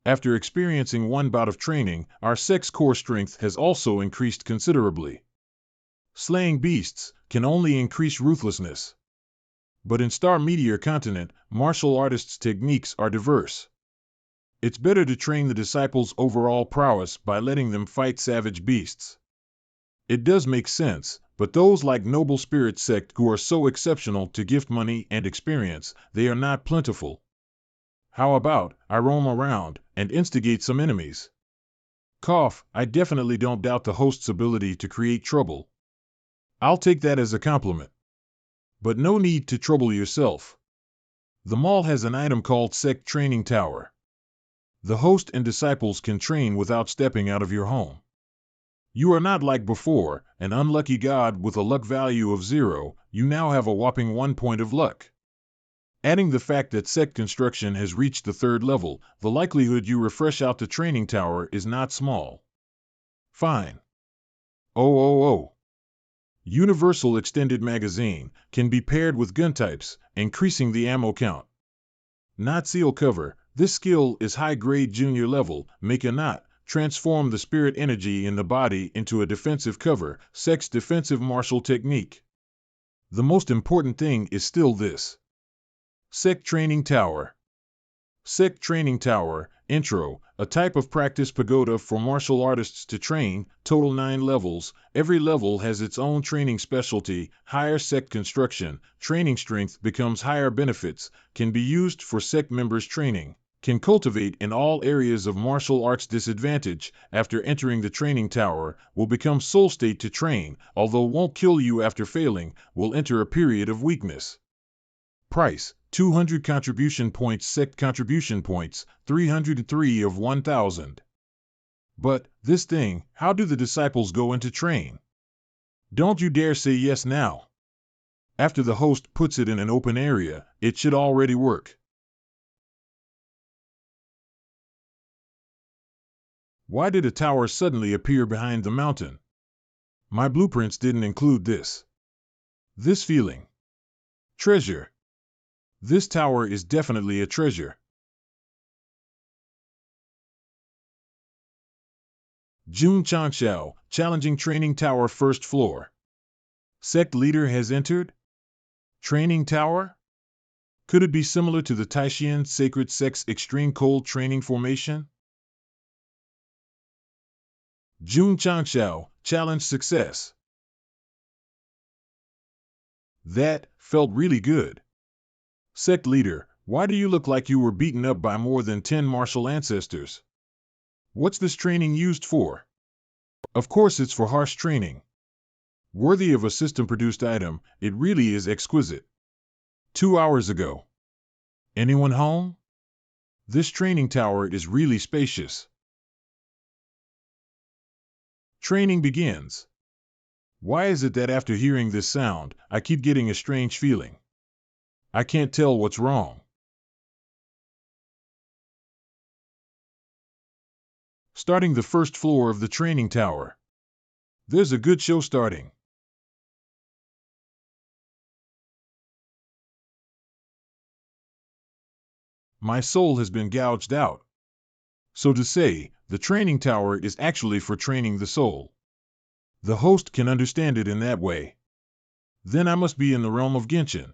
After experiencing one bout of training, our sect's core strength has also increased considerably. Slaying beasts can only increase ruthlessness. But in Star Meteor Continent, martial artists' techniques are diverse. It's better to train the disciples' overall prowess by letting them fight savage beasts. It does make sense, but those like Noble Spirit Sect who are so exceptional to gift money and experience, they are not plentiful. How about I roam around and instigate some enemies? Cough, I definitely don't doubt the host's ability to create trouble. I'll take that as a compliment. But no need to trouble yourself. The mall has an item called Sect Training Tower. The host and disciples can train without stepping out of your home. You are not like before, an unlucky god with a luck value of 0, you now have a whopping 1 point of luck. Adding the fact that Sect construction has reached the 3rd level, the likelihood you refresh out the training tower is not small. Fine. Universal Extended Magazine can be paired with gun types, increasing the ammo count. Knot Seal Cover, this skill is high-grade junior level, make a knot, transform the spirit energy in the body into a defensive cover, Sect's defensive martial technique. The most important thing is still this. Sect Training Tower. Sect Training Tower, Intro, a type of practice pagoda for martial artists to train, total 9 levels, every level has its own training specialty, higher Sect construction, training strength becomes higher benefits, can be used for Sect members' training, can cultivate in all areas of martial arts disadvantage, after entering the training tower, will become soul state to train, although won't kill you after failing, will enter a period of weakness. Price, 200 contribution points Sect contribution points, 303 of 1,000. But, this thing, how do the disciples go into train? Don't you dare say yes now. After the host puts it in an open area, it should already work. Why did a tower suddenly appear behind the mountain? My blueprints didn't include this. This feeling. Treasure. This tower is definitely a treasure. Jun Changshao, challenging training tower 1st floor. Sect leader has entered? Training tower? Could it be similar to the Taishian Sacred Sect's extreme cold training formation? Jun Changshao, challenge success. That felt really good. Sect leader, why do you look like you were beaten up by more than 10 martial ancestors? What's this training used for? Of course it's for harsh training. Worthy of a system-produced item, it really is exquisite. 2 hours ago. Anyone home? This training tower is really spacious. Training begins. Why is it that after hearing this sound, I keep getting a strange feeling? I can't tell what's wrong. Starting the 1st floor of the training tower. There's a good show starting. My soul has been gouged out. So to say, the training tower is actually for training the soul. The host can understand it in that way. Then I must be in the realm of Genshin.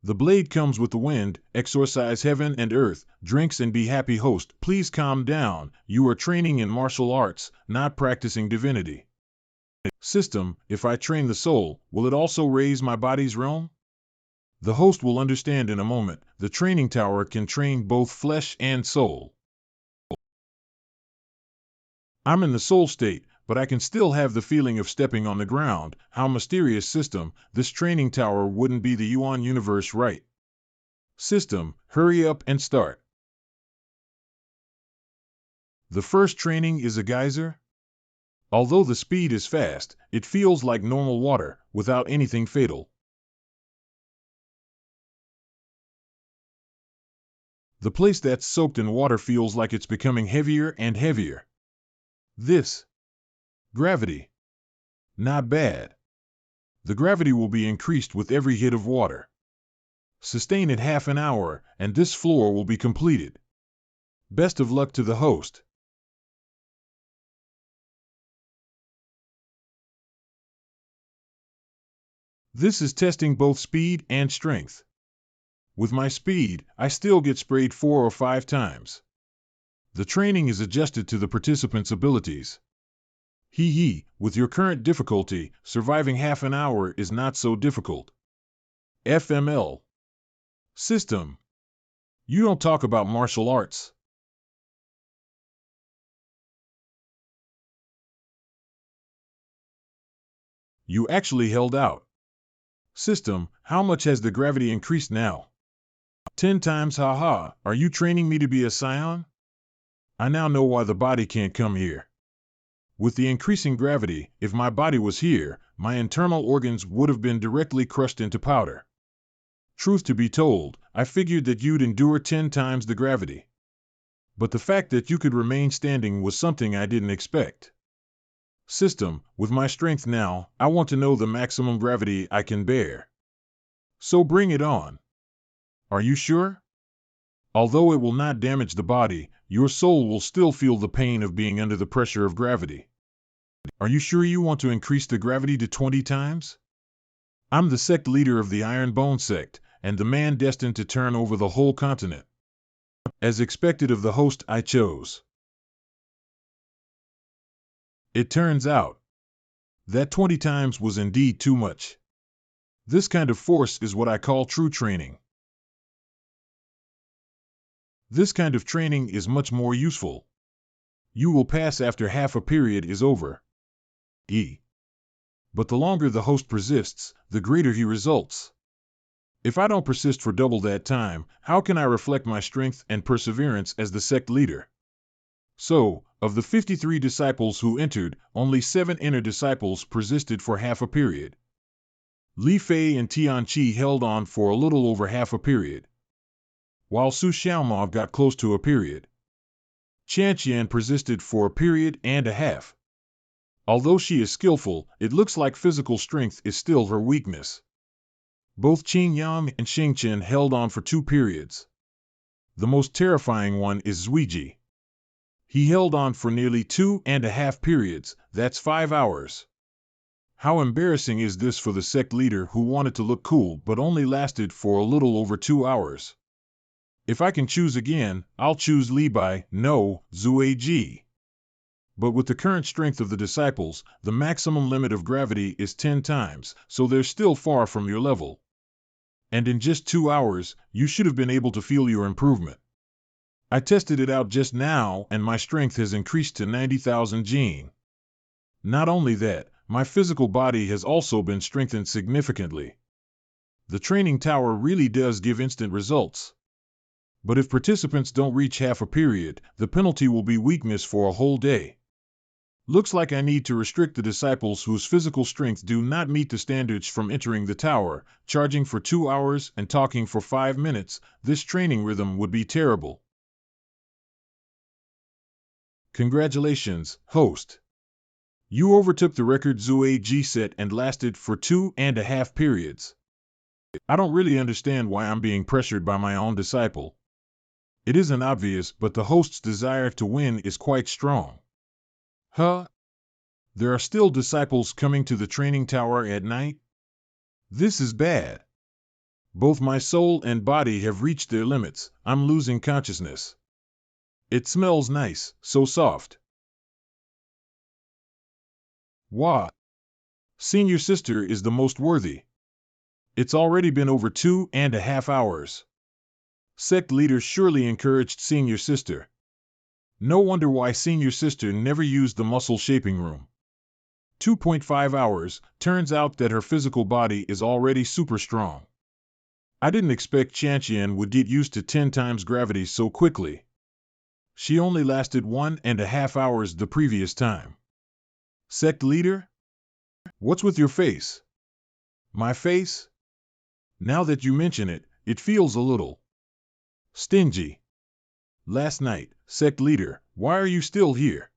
The blade comes with the wind, exorcise heaven and earth, drinks and be happy host, please calm down, you are training in martial arts, not practicing divinity. System, if I train the soul, will it also raise my body's realm? The host will understand in a moment, the training tower can train both flesh and soul. I'm in the soul state, but I can still have the feeling of stepping on the ground. How mysterious system, this training tower wouldn't be the Yuan universe, right? System, hurry up and start. The first training is a geyser? Although the speed is fast, it feels like normal water, without anything fatal. The place that's soaked in water feels like it's becoming heavier and heavier. This. Gravity. Not bad. The gravity will be increased with every hit of water. Sustain it half an hour, and this floor will be completed. Best of luck to the host. This is testing both speed and strength. With my speed, I still get sprayed 4 or 5 times. The training is adjusted to the participant's abilities. With your current difficulty, surviving half an hour is not so difficult. FML. System. You don't talk about martial arts. You actually held out. System, how much has the gravity increased now? 10 times, haha. Are you training me to be a scion? I now know why the body can't come here. With the increasing gravity, if my body was here, my internal organs would have been directly crushed into powder. Truth to be told, I figured that you'd endure 10 times the gravity. But the fact that you could remain standing was something I didn't expect. System, with my strength now, I want to know the maximum gravity I can bear. So bring it on. Are you sure? Although it will not damage the body, your soul will still feel the pain of being under the pressure of gravity. Are you sure you want to increase the gravity to 20 times? I'm the sect leader of the Iron Bone sect, and the man destined to turn over the whole continent. As expected of the host I chose. It turns out that 20 times was indeed too much. This kind of force is what I call true training. This kind of training is much more useful. You will pass after half a period is over. But the longer the host persists, the greater he results. If I don't persist for double that time, how can I reflect my strength and perseverance as the sect leader? So, of the 53 disciples who entered, only 7 inner disciples persisted for half a period. Li Fei and Tian Qi held on for a little over half a period, while Su Xiaomao got close to a period. Qianqian persisted for a period and a half. Although she is skillful, it looks like physical strength is still her weakness. Both Qing Yang and Xingqian held on for 2 periods. The most terrifying one is Zuiji. He held on for nearly 2.5 periods, that's 5 hours. How embarrassing is this for the sect leader who wanted to look cool but only lasted for a little over 2 hours. If I can choose again, I'll choose Li Bai, no, Zuiji. But with the current strength of the disciples, the maximum limit of gravity is 10 times, so they're still far from your level. And in just 2 hours, you should have been able to feel your improvement. I tested it out just now, and my strength has increased to 90,000 Jin. Not only that, my physical body has also been strengthened significantly. The training tower really does give instant results. But if participants don't reach half a period, the penalty will be weakness for a whole day. Looks like I need to restrict the disciples whose physical strength do not meet the standards from entering the tower, charging for 2 hours and talking for 5 minutes. This training rhythm would be terrible. Congratulations, host. You overtook the record Zuiji set and lasted for 2.5 periods. I don't really understand why I'm being pressured by my own disciple. It isn't obvious, but the host's desire to win is quite strong. There are still disciples coming to the training tower at night? This is bad. Both my soul and body have reached their limits. I'm losing consciousness. It smells nice, so soft. What? Senior sister is the most worthy. It's already been over 2.5 hours. Sect leader surely encouraged senior sister. No wonder why senior sister never used the muscle shaping room. 2.5 hours, turns out that her physical body is already super strong. I didn't expect Qianqian would get used to 10 times gravity so quickly. She only lasted 1.5 hours the previous time. Sect leader? What's with your face? My face? Now that you mention it, it feels a little stingy. Last night, Sect leader, why are you still here?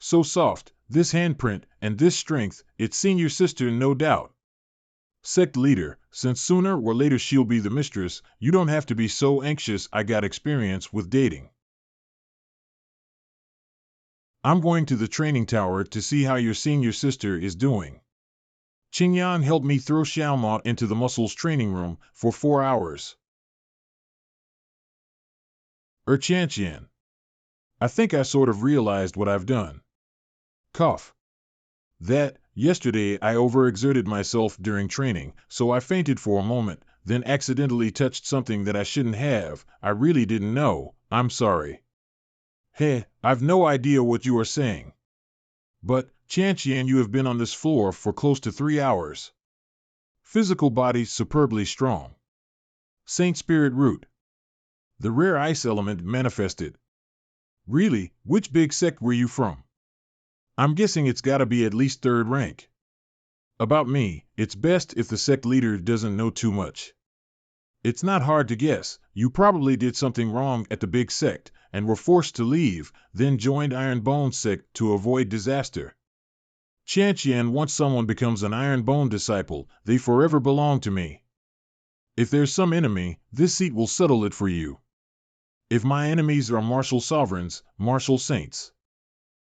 So soft, this handprint, and this strength, it's senior sister no doubt. Sect leader, since sooner or later she'll be the mistress, you don't have to be so anxious. I got experience with dating. I'm going to the training tower to see how your senior sister is doing. Qingyan helped me throw Xiaoma into the muscles training room for 4 hours. Qianqian. I think I sort of realized what I've done. Cough. Yesterday I overexerted myself during training, so I fainted for a moment, then accidentally touched something that I shouldn't have. I really didn't know. I'm sorry. Hey, I've no idea what you are saying. But, Qianqian, you have been on this floor for close to 3 hours. Physical body superbly strong. Saint Spirit Root. The rare ice element manifested. Really, which big sect were you from? I'm guessing it's gotta be at least 3rd rank. About me, it's best if the sect leader doesn't know too much. It's not hard to guess. You probably did something wrong at the big sect, and were forced to leave, then joined Iron Bone sect to avoid disaster. Qianqian, once someone becomes an Iron Bone disciple, they forever belong to me. If there's some enemy, this seat will settle it for you. If my enemies are martial sovereigns, martial saints,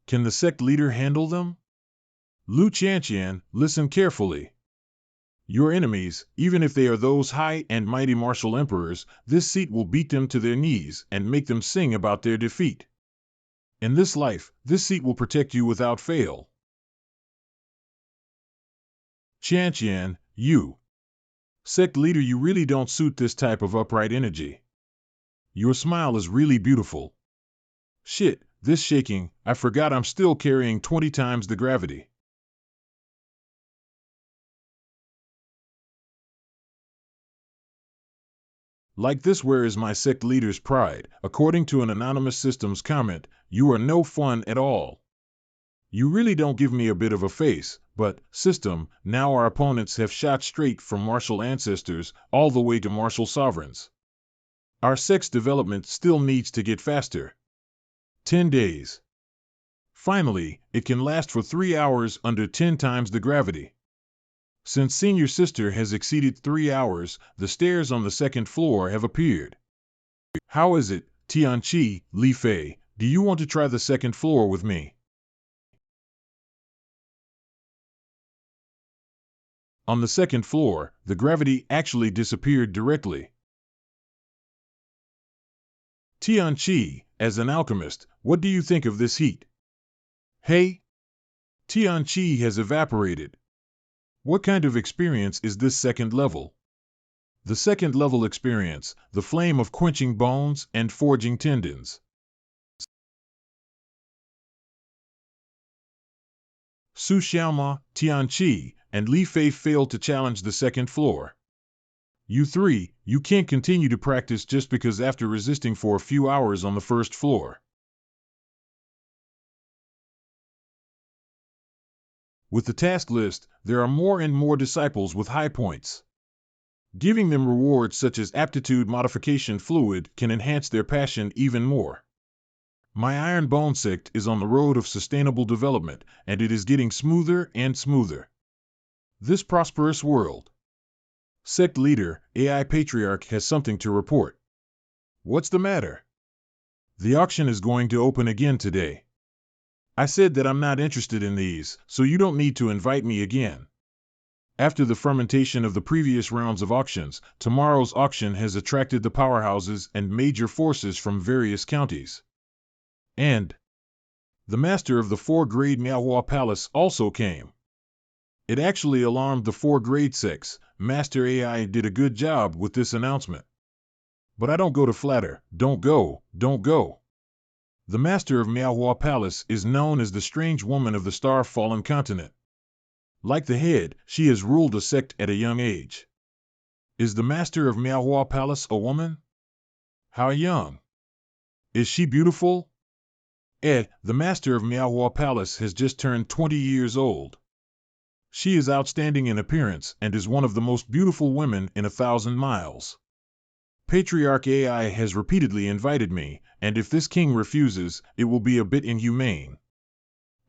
can the sect leader handle them? Lu Qianqian, listen carefully. Your enemies, even if they are those high and mighty martial emperors, this seat will beat them to their knees and make them sing about their defeat. In this life, this seat will protect you without fail. Qianqian, you. Sect leader, you really don't suit this type of upright energy. Your smile is really beautiful. Shit, this shaking, I forgot I'm still carrying 20 times the gravity. Like this, where is my sect leader's pride? According to an anonymous systems comment, you are no fun at all. You really don't give me a bit of a face, but, system, now our opponents have shot straight from martial ancestors all the way to martial sovereigns. Our sect's development still needs to get faster. 10 days. Finally, it can last for 3 hours under 10 times the gravity. Since senior sister has exceeded 3 hours, the stairs on the 2nd floor have appeared. How is it, Tianqi, Li Fei, do you want to try the 2nd floor with me? On the 2nd floor, the gravity actually disappeared directly. Tianqi, as an alchemist, what do you think of this heat? Hey? Tianqi has evaporated. What kind of experience is this 2nd level? The 2nd level experience, the flame of quenching bones and forging tendons. Su Xiaoma, Tianqi, and Li Fei failed to challenge the 2nd floor. You 3, you can't continue to practice just because after resisting for a few hours on the 1st floor. With the task list, there are more and more disciples with high points. Giving them rewards such as aptitude modification fluid can enhance their passion even more. My Iron Bone sect is on the road of sustainable development, and it is getting smoother and smoother. This prosperous world. Sect leader, AI Patriarch has something to report. What's the matter? The auction is going to open again today. I said that I'm not interested in these, so you don't need to invite me again. After the fermentation of the previous rounds of auctions, tomorrow's auction has attracted the powerhouses and major forces from various counties. And the master of the 4-grade Manhua Palace also came. It actually alarmed the 4-grade sects. Master AI did a good job with this announcement. But I don't go to flatter. Don't go, don't go. The master of Manhua Palace is known as the strange woman of the star-fallen continent. Like the head, she has ruled a sect at a young age. Is the master of Manhua Palace a woman? How young? Is she beautiful? The master of Manhua Palace has just turned 20 years old. She is outstanding in appearance and is one of the most beautiful women in 1,000 miles. Patriarch AI has repeatedly invited me, and if this king refuses, it will be a bit inhumane.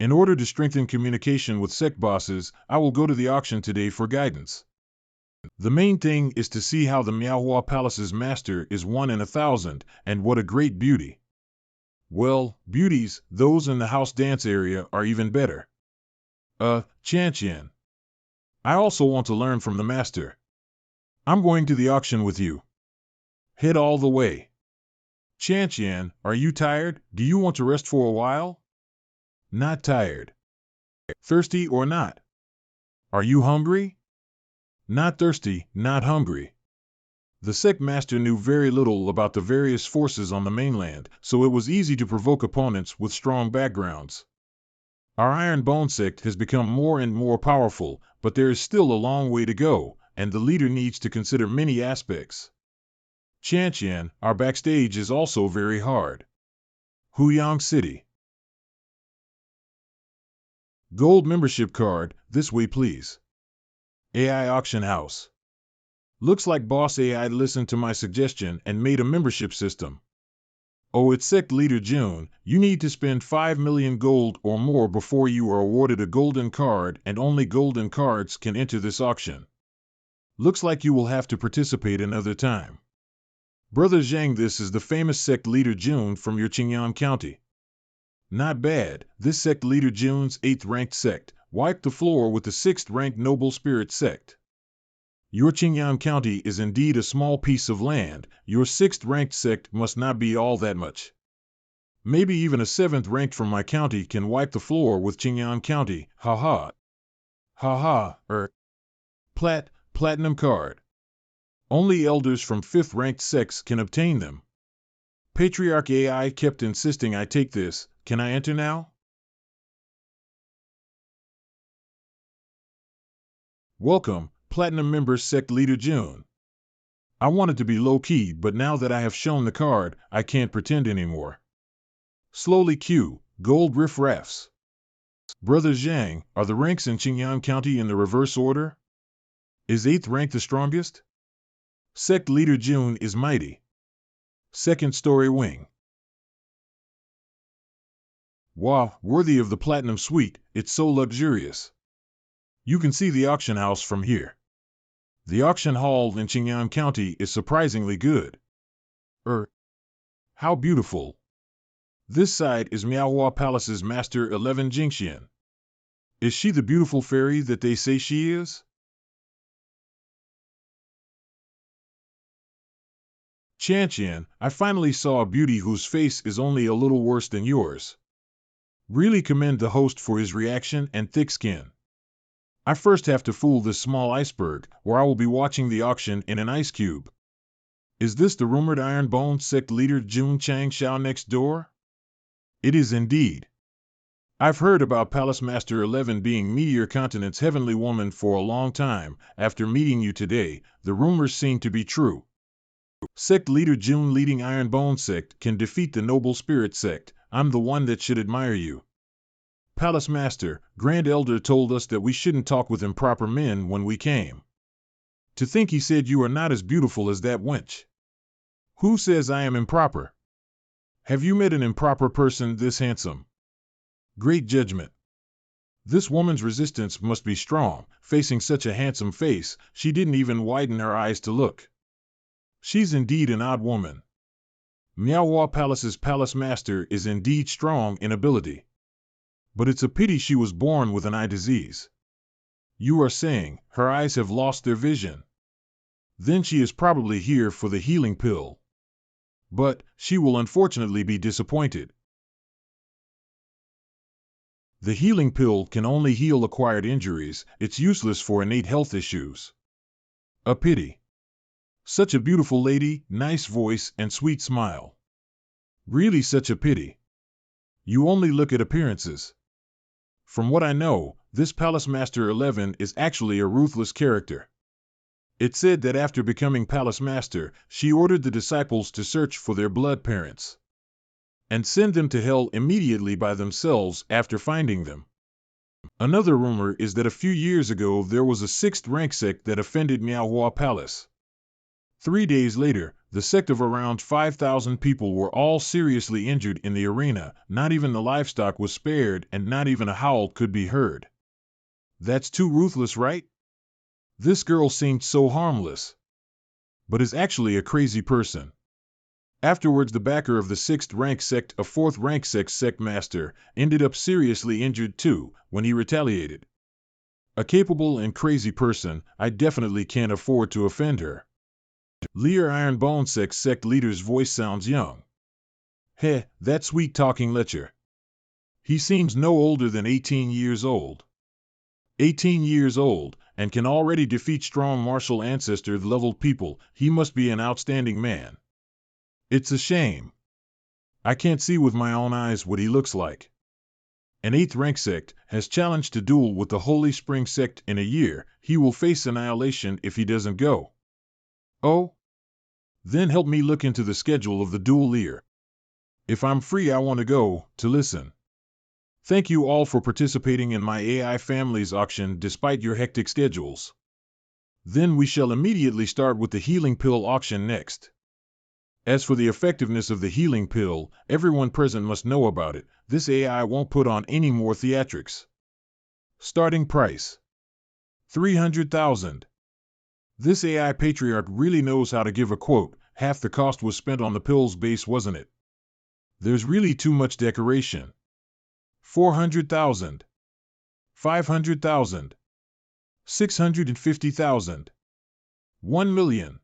In order to strengthen communication with sect bosses, I will go to the auction today for guidance. The main thing is to see how the Manhua Palace's master is 1 in 1,000, and what a great beauty. Well, beauties, those in the house dance area, are even better. Qian. I also want to learn from the master. I'm going to the auction with you. Head all the way. Qian, are you tired? Do you want to rest for a while? Not tired. Thirsty or not? Are you hungry? Not thirsty, not hungry. The sect master knew very little about the various forces on the mainland, so it was easy to provoke opponents with strong backgrounds. Our Iron Bone sect has become more and more powerful, but there is still a long way to go, and the leader needs to consider many aspects. Qian, our backstage is also very hard. Huyang City. Gold membership card, this way please. AI Auction House. Looks like Boss AI listened to my suggestion and made a membership system. Oh, it's Sect Leader June, you need to spend 5 million gold or more before you are awarded a golden card, and only golden cards can enter this auction. Looks like you will have to participate another time. Brother Zhang, this is the famous Sect Leader June from your Qingyang County. Not bad, this Sect Leader June's 8th ranked sect wiped the floor with the 6th ranked Noble Spirit sect. Your Qingyang County is indeed a small piece of land. Your 6th ranked sect must not be all that much. Maybe even a 7th ranked from my county can wipe the floor with Qingyang County, haha. Haha, platinum card. Only elders from 5th ranked sects can obtain them. Patriarch AI kept insisting I take this. Can I enter now? Welcome, Platinum member Sect Leader June. I wanted to be low-key, but now that I have shown the card, I can't pretend anymore. Slowly queue, gold riff-raffs. Brother Zhang, are the ranks in Qingyang County in the reverse order? Is 8th rank the strongest? Sect Leader June is mighty. 2nd story wing. Wow, worthy of the Platinum Suite, it's so luxurious. You can see the auction house from here. The auction hall in Qingyang County is surprisingly good. How beautiful. This side is Manhua Palace's Master 11 Jingxian. Is she the beautiful fairy that they say she is? Qian, I finally saw a beauty whose face is only a little worse than yours. Really commend the host for his reaction and thick skin. I first have to fool this small iceberg, where I will be watching the auction in an ice cube. Is this the rumored Iron Bone sect leader Jun Chang Xiao next door? It is indeed. I've heard about Palace Master 11 being Meteor Continent's heavenly woman for a long time. After meeting you today, the rumors seem to be true. Sect leader Jun leading Iron Bone sect can defeat the Noble Spirit sect. I'm the one that should admire you. Palace Master, Grand Elder told us that we shouldn't talk with improper men when we came. To think he said you are not as beautiful as that wench. Who says I am improper? Have you met an improper person this handsome? Great judgment. This woman's resistance must be strong. Facing such a handsome face, she didn't even widen her eyes to look. She's indeed an odd woman. Manhua Palace's Palace Master is indeed strong in ability. But it's a pity she was born with an eye disease. You are saying her eyes have lost their vision. Then she is probably here for the healing pill. But she will unfortunately be disappointed. The healing pill can only heal acquired injuries. It's useless for innate health issues. A pity. Such a beautiful lady, nice voice, and sweet smile. Really such a pity. You only look at appearances. From what I know, this Palace Master 11 is actually a ruthless character. It said that after becoming Palace Master, she ordered the disciples to search for their blood parents and send them to hell immediately by themselves after finding them. Another rumor is that a few years ago there was a 6th rank sect that offended Manhua Palace. 3 days later, the sect of around 5,000 people were all seriously injured in the arena, not even the livestock was spared and not even a howl could be heard. That's too ruthless, right? This girl seemed so harmless, but is actually a crazy person. Afterwards, the backer of the 6th rank sect, a 4th rank sect master, ended up seriously injured too when he retaliated. A capable and crazy person, I definitely can't afford to offend her. Lear Ironbone sect leader's voice sounds young. Heh, that sweet-talking lecher. He seems no older than 18 years old. 18 years old, and can already defeat strong martial ancestor-level people. He must be an outstanding man. It's a shame. I can't see with my own eyes what he looks like. An 8th rank sect has challenged to duel with the Holy Spring sect in a year. He will face annihilation if he doesn't go. Oh? Then help me look into the schedule of the duel year. If I'm free, I want to go to listen. Thank you all for participating in my AI Families auction despite your hectic schedules. Then we shall immediately start with the healing pill auction next. As for the effectiveness of the healing pill, everyone present must know about it. This AI won't put on any more theatrics. Starting price: 300,000. This AI patriarch really knows how to give a quote. Half the cost was spent on the pill's base, wasn't it? There's really too much decoration. 400,000. 500,000. 650,000. 1 million.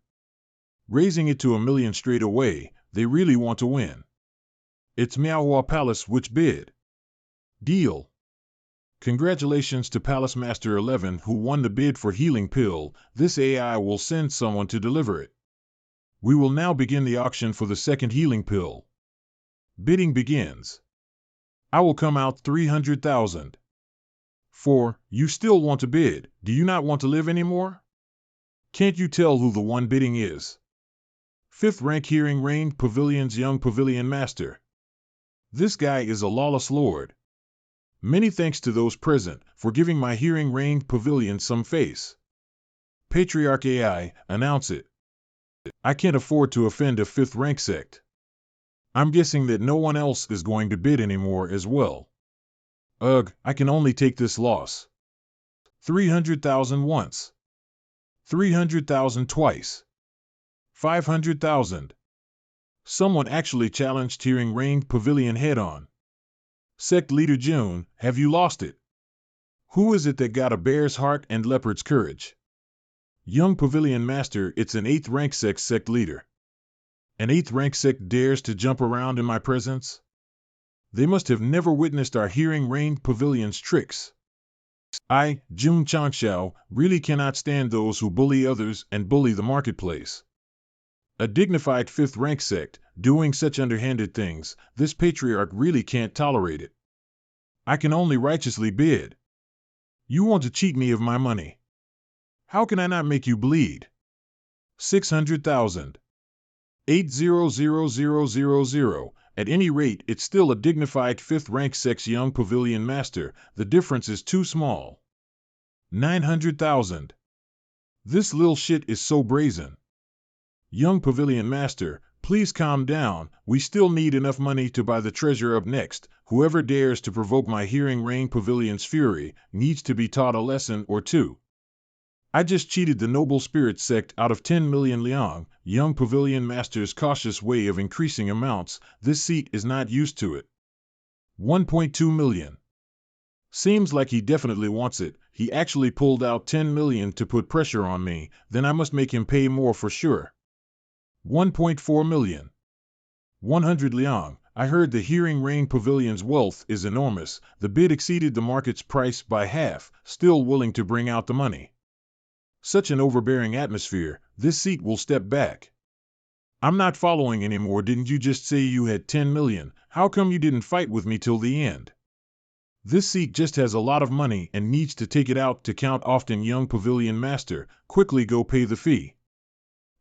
Raising it to 1 million straight away. They really want to win. It's Manhua Palace which bid. Deal. Congratulations to Palace Master 11 who won the bid for healing pill. This AI will send someone to deliver it. We will now begin the auction for the second healing pill. Bidding begins. I will come out 300,000. 4. You still want to bid? Do you not want to live anymore? Can't you tell who the one bidding is? 5th rank Hearing Range Pavilion's young pavilion master. This guy is a lawless lord. Many thanks to those present for giving my Hearing Range Pavilion some face. Patriarch AI, announce it. I can't afford to offend a 5th rank sect. I'm guessing that no one else is going to bid anymore as well. Ugh, I can only take this loss. 300,000 once. 300,000 twice. 500,000. Someone actually challenged Hearing Range Pavilion head-on. Sect Leader June, have you lost it? Who is it that got a bear's heart and leopard's courage? Young Pavilion Master, it's an 8th rank sect leader. An 8th rank sect dares to jump around in my presence? They must have never witnessed our Hearing Range Pavilion's tricks. I, Jun Changxiao, really cannot stand those who bully others and bully the marketplace. A dignified 5th rank sect, doing such underhanded things, this patriarch really can't tolerate it. I can only righteously bid. You want to cheat me of my money. How can I not make you bleed? 600,000. 800,000. At any rate, it's still a dignified 5th rank sect's young pavilion master. The difference is too small. 900,000. This little shit is so brazen. Young Pavilion Master, please calm down. We still need enough money to buy the treasure up next. Whoever dares to provoke my Hearing Range Pavilion's fury needs to be taught a lesson or two. I just cheated the Noble Spirit sect out of 10 million liang. Young Pavilion Master's cautious way of increasing amounts. This seat is not used to it. 1.2 million. Seems like he definitely wants it. He actually pulled out 10 million to put pressure on me. Then I must make him pay more for sure. 1.4 million. 100 liang. I heard the Hearing Range Pavilion's wealth is enormous. The bid exceeded the market's price by half, still willing to bring out the money. Such an overbearing atmosphere, this seat will step back. I'm not following anymore. Didn't you just say you had 10 million? How come you didn't fight with me till the end? This seat just has a lot of money and needs to take it out to count often. Young Pavilion Master, quickly go pay the fee.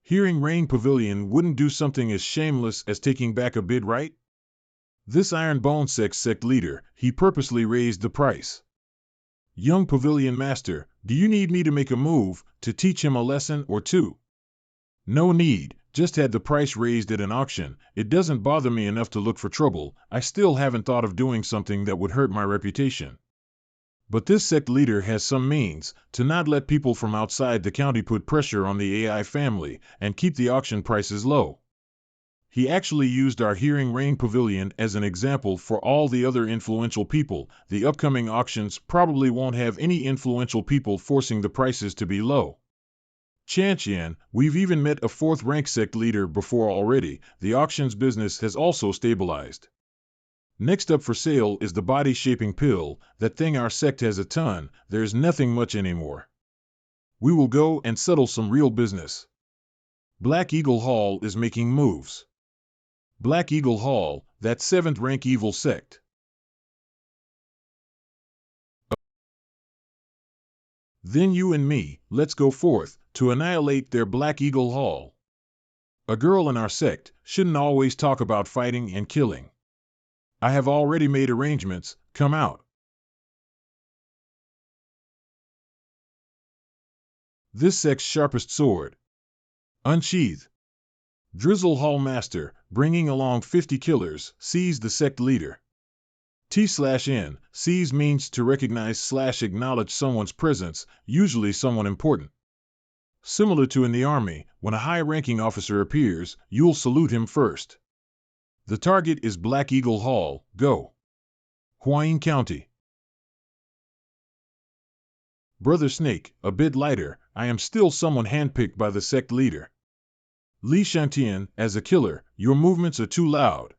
Hearing Range Pavilion wouldn't do something as shameless as taking back a bid, right? This Ironbone sect leader, he purposely raised the price. Young Pavilion Master, do you need me to make a move to teach him a lesson or two? No need, just had the price raised at an auction. It doesn't bother me enough to look for trouble. I still haven't thought of doing something that would hurt my reputation. But this sect leader has some means to not let people from outside the county put pressure on the AI family and keep the auction prices low. He actually used our Hearing Rain Pavilion as an example for all the other influential people. The upcoming auctions probably won't have any influential people forcing the prices to be low. Chantian, we've even met a fourth rank sect leader before already. The auctions business has also stabilized. Next up for sale is the body shaping pill. That thing our sect has a ton. There's nothing much anymore. We will go and settle some real business. Black Eagle Hall is making moves. Black Eagle Hall, that 7th rank evil sect. Then you and me, let's go forth to annihilate their Black Eagle Hall. A girl in our sect shouldn't always talk about fighting and killing. I have already made arrangements. Come out. This sect's sharpest sword. Unsheath. Drizzle Hall Master, bringing along 50 killers, sees the sect leader. T/N, sees means to recognize/acknowledge someone's presence, usually someone important. Similar to in the army, when a high-ranking officer appears, you'll salute him first. The target is Black Eagle Hall. Go. Huayin County. Brother Snake, a bit lighter. I am still someone handpicked by the sect leader. Li Shantian, as a killer, your movements are too loud.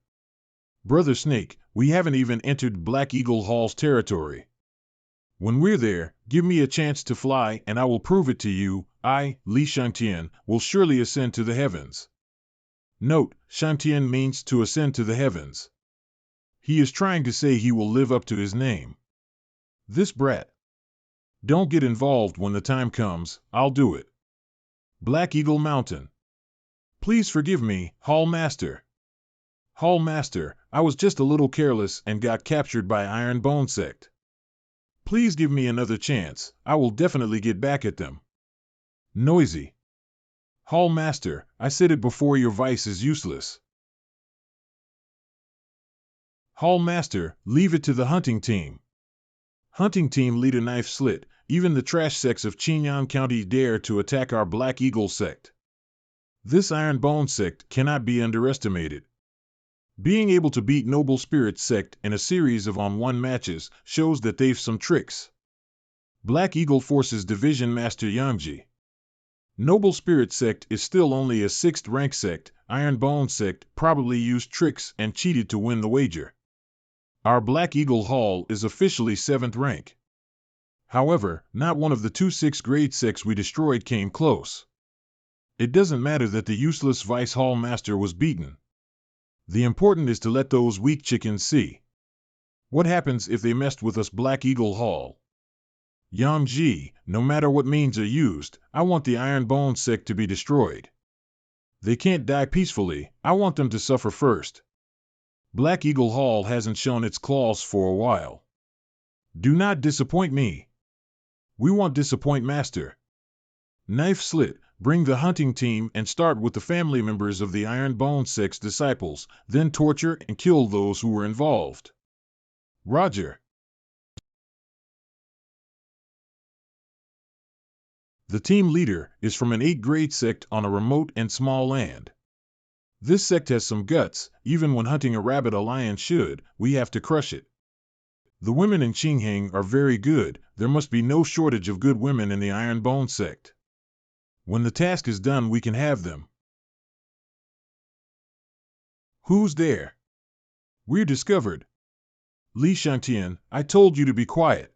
Brother Snake, we haven't even entered Black Eagle Hall's territory. When we're there, give me a chance to fly and I will prove it to you. I, Li Shantian, will surely ascend to the heavens. Note, Shantian means to ascend to the heavens. He is trying to say he will live up to his name. This brat. Don't get involved when the time comes, I'll do it. Black Eagle Mountain. Please forgive me, Hall Master. Hall Master, I was just a little careless and got captured by Iron Bone Sect. Please give me another chance, I will definitely get back at them. Noisy. Hall Master, I said it before, your vice is useless. Hall Master, leave it to the hunting team. Hunting team leader Knife Slit, even the trash sects of Qingyang County dare to attack our Black Eagle sect. This Iron Bone sect cannot be underestimated. Being able to beat Noble Spirit sect in a series of on-1 matches shows that they've some tricks. Black Eagle Forces Division Master Yangji. Noble Spirit sect is still only a 6th rank sect. Iron Bone sect probably used tricks and cheated to win the wager. Our Black Eagle Hall is officially 7th rank. However, not one of the 2 6th grade sects we destroyed came close. It doesn't matter that the useless Vice Hall Master was beaten. The important is to let those weak chickens see. What happens if they messed with us Black Eagle Hall? Yangji, no matter what means are used, I want the Iron Bone sect to be destroyed. They can't die peacefully, I want them to suffer first. Black Eagle Hall hasn't shown its claws for a while. Do not disappoint me. We won't disappoint Master. Knife Slit, bring the hunting team and start with the family members of the Iron Bone sect's disciples, then torture and kill those who were involved. Roger. The team leader is from an 8th grade sect on a remote and small land. This sect has some guts. Even when hunting a rabbit a lion should, we have to crush it. The women in Qinghang are very good. There must be no shortage of good women in the Iron Bone sect. When the task is done, we can have them. Who's there? We're discovered. Li Shantian, I told you to be quiet.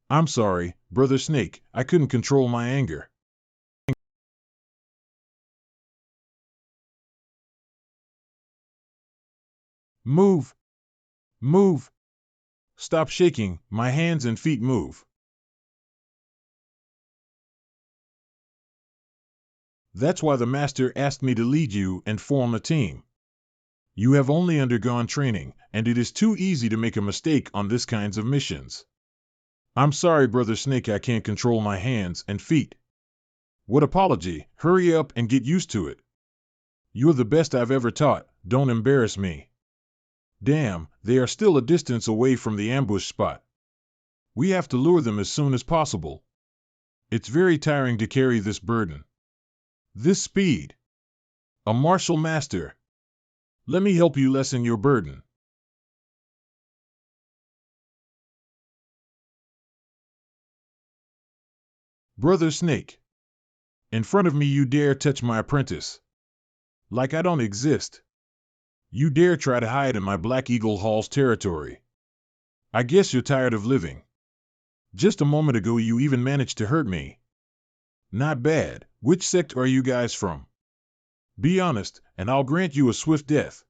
I'm sorry, Brother Snake, I couldn't control my anger. Move. Move. Stop shaking, my hands and feet move. That's why the Master asked me to lead you and form a team. You have only undergone training, and it is too easy to make a mistake on this kinds of missions. I'm sorry, Brother Snake, I can't control my hands and feet. What apology? Hurry up and get used to it. You're the best I've ever taught, don't embarrass me. Damn, they are still a distance away from the ambush spot. We have to lure them as soon as possible. It's very tiring to carry this burden. This speed. A martial master. Let me help you lessen your burden. Brother Snake. In front of me you dare touch my apprentice. Like I don't exist. You dare try to hide in my Black Eagle Hall's territory. I guess you're tired of living. Just a moment ago you even managed to hurt me. Not bad. Which sect are you guys from? Be honest, and I'll grant you a swift death.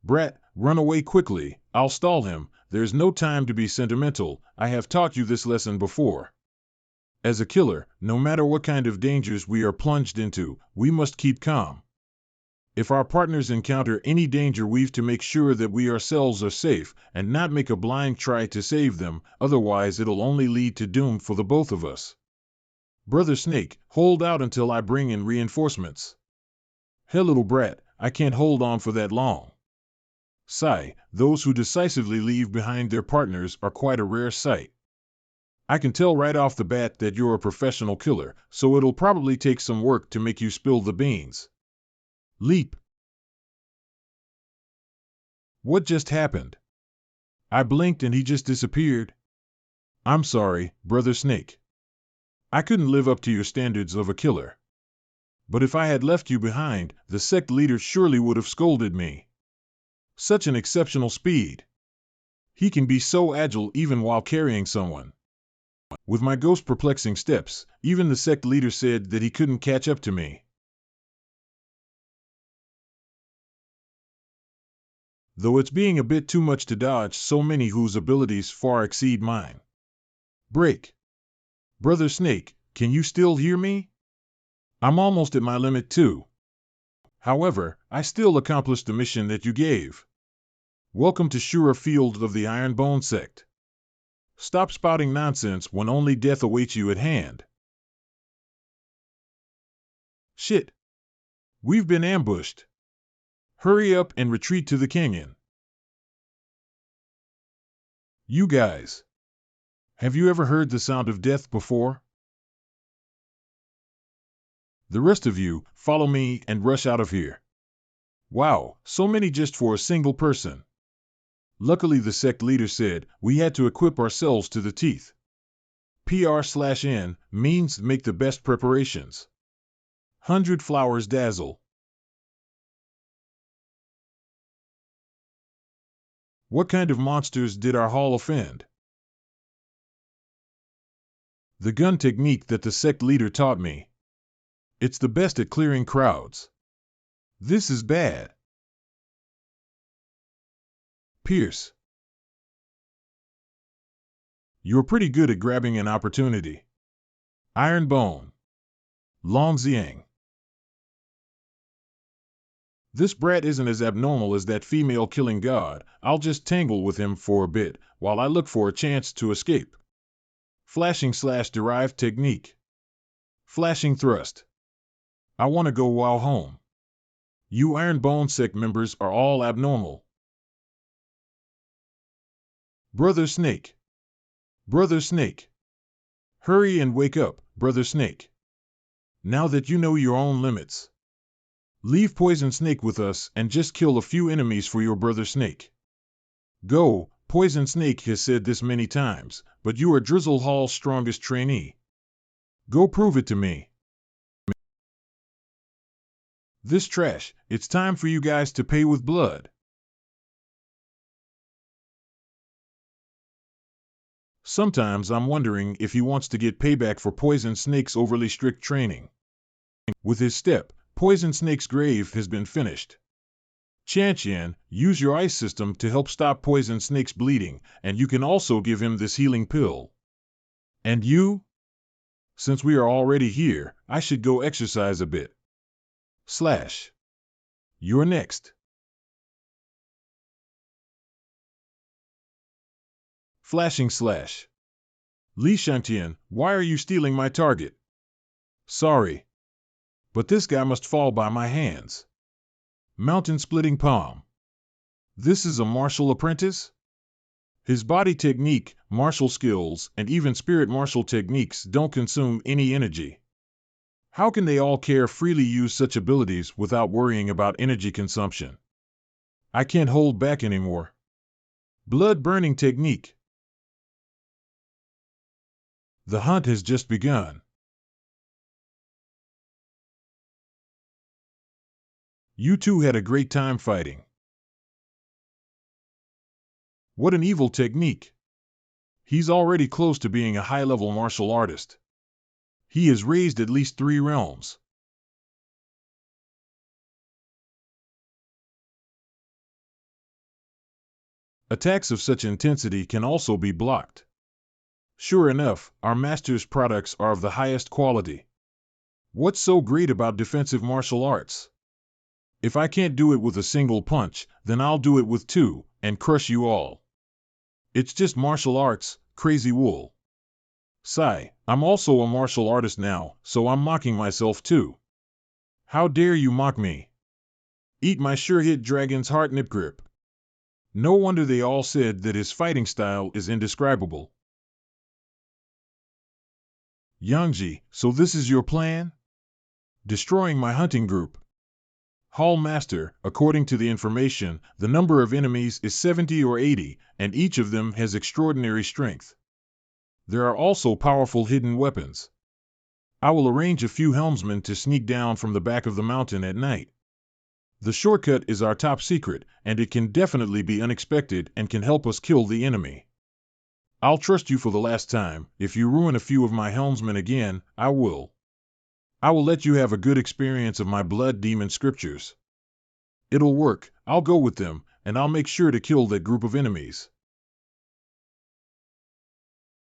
Brat, run away quickly. I'll stall him. There's no time to be sentimental. I have taught you this lesson before. As a killer, no matter what kind of dangers we are plunged into, we must keep calm. If our partners encounter any danger, we've to make sure that we ourselves are safe and not make a blind try to save them, otherwise it'll only lead to doom for the both of us. Brother Snake, hold out until I bring in reinforcements. Hell, little brat, I can't hold on for that long. Sigh, those who decisively leave behind their partners are quite a rare sight. I can tell right off the bat that you're a professional killer, so it'll probably take some work to make you spill the beans. Leap. What just happened? I blinked and he just disappeared. I'm sorry, Brother Snake. I couldn't live up to your standards of a killer. But if I had left you behind, the sect leader surely would have scolded me. Such an exceptional speed. He can be so agile even while carrying someone. With my ghost perplexing steps, even the sect leader said that he couldn't catch up to me. Though it's being a bit too much to dodge so many whose abilities far exceed mine. Break. Brother Snake, can you still hear me? I'm almost at my limit too. However, I still accomplished the mission that you gave. Welcome to Shura Field of the Iron Bone Sect. Stop spouting nonsense when only death awaits you at hand. Shit. We've been ambushed. Hurry up and retreat to the canyon. You guys. Have you ever heard the sound of death before? The rest of you, follow me and rush out of here. Wow, so many just for a single person. Luckily the sect leader said we had to equip ourselves to the teeth. PR/N means make the best preparations. 100 flowers dazzle. What kind of monsters did our hall offend? The gun technique that the sect leader taught me. It's the best at clearing crowds. This is bad. Pierce. You're pretty good at grabbing an opportunity. Iron Bone. Long Xiang. This brat isn't as abnormal as that female killing god. I'll just tangle with him for a bit while I look for a chance to escape. Flashing/derived technique. Flashing thrust. I want to go while home. You Iron Bone Sect members are all abnormal. Brother Snake. Brother Snake. Hurry and wake up, Brother Snake. Now that you know your own limits. Leave Poison Snake with us and just kill a few enemies for your Brother Snake. Go, Poison Snake has said this many times, but you are Drizzle Hall's strongest trainee. Go prove it to me. This trash, it's time for you guys to pay with blood. Sometimes I'm wondering if he wants to get payback for Poison Snake's overly strict training. With his step, Poison Snake's grave has been finished. Qian, use your ice system to help stop Poison Snake's bleeding, and you can also give him this healing pill. And you? Since we are already here, I should go exercise a bit. Slash. You're next. Flashing slash. Li Shangtian, why are you stealing my target? Sorry, but this guy must fall by my hands. Mountain splitting palm. This is a martial apprentice? His body technique, martial skills, and even spirit martial techniques don't consume any energy. How can they all care freely use such abilities without worrying about energy consumption? I can't hold back anymore. Blood burning technique. The hunt has just begun. You two had a great time fighting. What an evil technique. He's already close to being a high-level martial artist. He has raised at least 3 realms. Attacks of such intensity can also be blocked. Sure enough, our master's products are of the highest quality. What's so great about defensive martial arts? If I can't do it with a single punch, then I'll do it with 2, and crush you all. It's just martial arts, crazy wool. Sigh, I'm also a martial artist now, so I'm mocking myself too. How dare you mock me? Eat my sure-hit dragon's heart nip grip. No wonder they all said that his fighting style is indescribable. Yangji, so this is your plan? Destroying my hunting group. Hall Master, according to the information, the number of enemies is 70 or 80, and each of them has extraordinary strength. There are also powerful hidden weapons. I will arrange a few helmsmen to sneak down from the back of the mountain at night. The shortcut is our top secret, and it can definitely be unexpected and can help us kill the enemy. I'll trust you for the last time. If you ruin a few of my helmsmen again, I will. I will let you have a good experience of my blood demon scriptures. It'll work, I'll go with them, and I'll make sure to kill that group of enemies.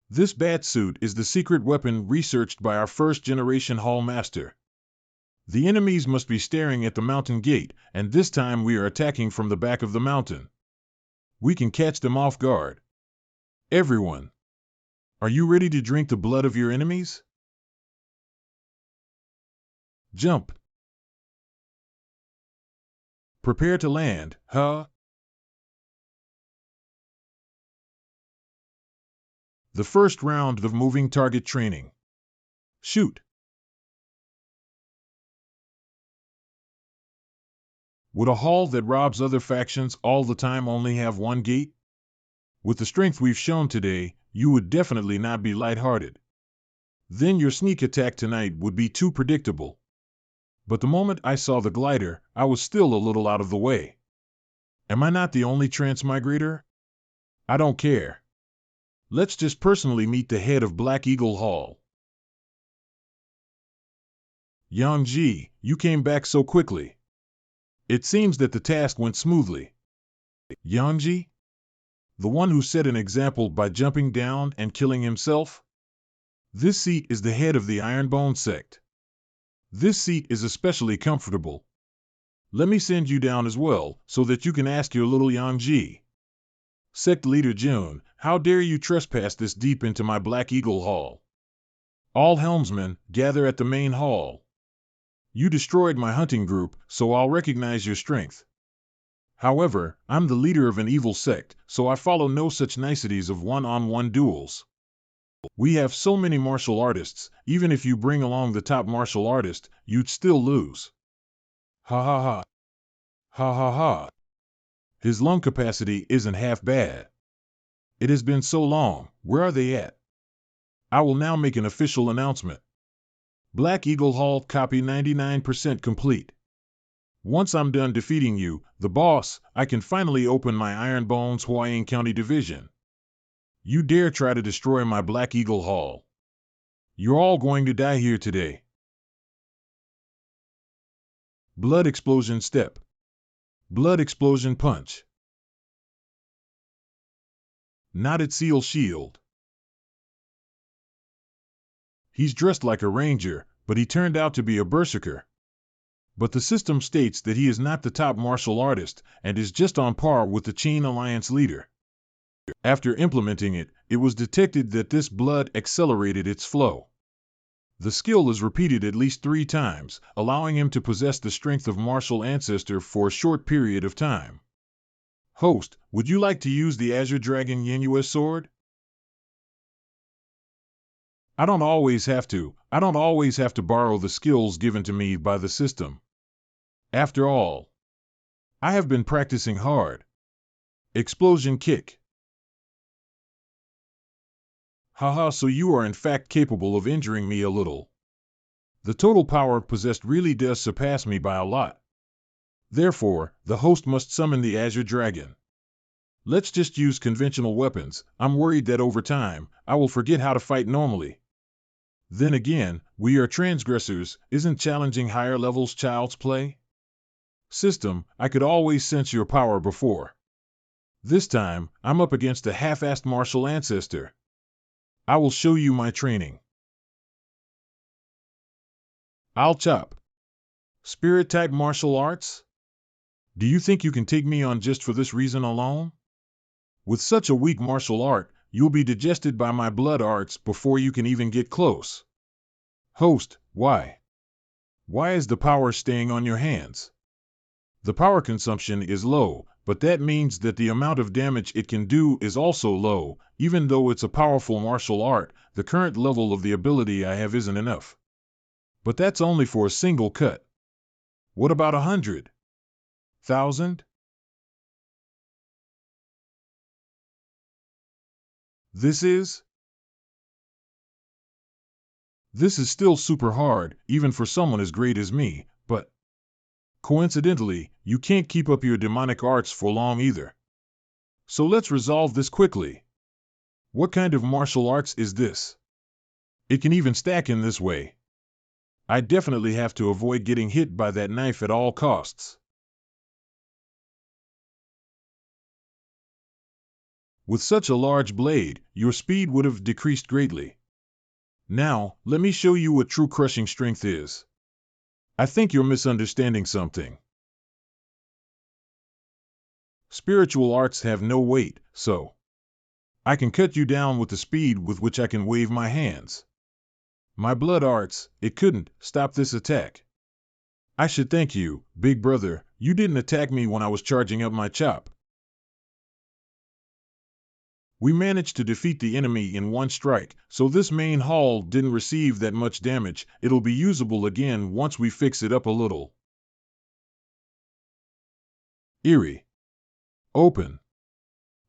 This bat suit is the secret weapon researched by our first-generation Hall Master. The enemies must be staring at the mountain gate, and this time we are attacking from the back of the mountain. We can catch them off guard. Everyone, are you ready to drink the blood of your enemies? Jump. Prepare to land, huh? The first round of moving target training. Shoot. Would a hall that robs other factions all the time only have one gate? With the strength we've shown today, you would definitely not be lighthearted. Then your sneak attack tonight would be too predictable. But the moment I saw the glider, I was still a little out of the way. Am I not the only transmigrator? I don't care. Let's just personally meet the head of Black Eagle Hall. Yang-ji, you came back so quickly. It seems that the task went smoothly. Yang-ji? The one who set an example by jumping down and killing himself? This seat is the head of the Ironbone Sect. This seat is especially comfortable. Let me send you down as well, so that you can ask your little Yang-ji. Sect Leader June, how dare you trespass this deep into my Black Eagle Hall? All helmsmen, gather at the main hall. You destroyed my hunting group, so I'll recognize your strength. However, I'm the leader of an evil sect, so I follow no such niceties of one-on-one duels. We have so many martial artists, even if you bring along the top martial artist, you'd still lose. Ha ha ha. Ha ha ha. His lung capacity isn't half bad. It has been so long, where are they at? I will now make an official announcement. Black Eagle Hall copy 99% complete. Once I'm done defeating you, the boss, I can finally open my Iron Bones Hawaiian County Division. You dare try to destroy my Black Eagle Hall. You're all going to die here today. Blood explosion step. Blood explosion punch. Knotted seal shield. He's dressed like a ranger, but he turned out to be a berserker. But the system states that he is not the top martial artist and is just on par with the Chain Alliance leader. After implementing it, it was detected that this blood accelerated its flow. The skill is repeated at least 3 times, allowing him to possess the strength of martial ancestor for a short period of time. Host, would you like to use the Azure Dragon Yenua sword? I don't always have to borrow the skills given to me by the system. After all, I have been practicing hard. Explosion kick. Haha, so you are in fact capable of injuring me a little. The total power possessed really does surpass me by a lot. Therefore, the host must summon the Azure Dragon. Let's just use conventional weapons. I'm worried that over time, I will forget how to fight normally. Then again, we are transgressors, isn't challenging higher levels child's play? System, I could always sense your power before. This time, I'm up against a half-assed martial ancestor. I will show you my training. I'll chop. Spirit-type martial arts? Do you think you can take me on just for this reason alone? With such a weak martial art, you'll be digested by my blood arts before you can even get close. Host, why? Why is the power staying on your hands? The power consumption is low, but that means that the amount of damage it can do is also low. Even though it's a powerful martial art, the current level of the ability I have isn't enough. But that's only for a single cut. What about 100? 1,000? This is still super hard, even for someone as great as me, but coincidentally, you can't keep up your demonic arts for long either. So let's resolve this quickly. What kind of martial arts is this? It can even stack in this way. I definitely have to avoid getting hit by that knife at all costs. With such a large blade, your speed would have decreased greatly. Now, let me show you what true crushing strength is. I think you're misunderstanding something. Spiritual arts have no weight, so I can cut you down with the speed with which I can wave my hands. My blood arts, it couldn't stop this attack. I should thank you, big brother, you didn't attack me when I was charging up my chop. We managed to defeat the enemy in one strike, so this main hall didn't receive that much damage. It'll be usable again once we fix it up a little. Eerie. Open.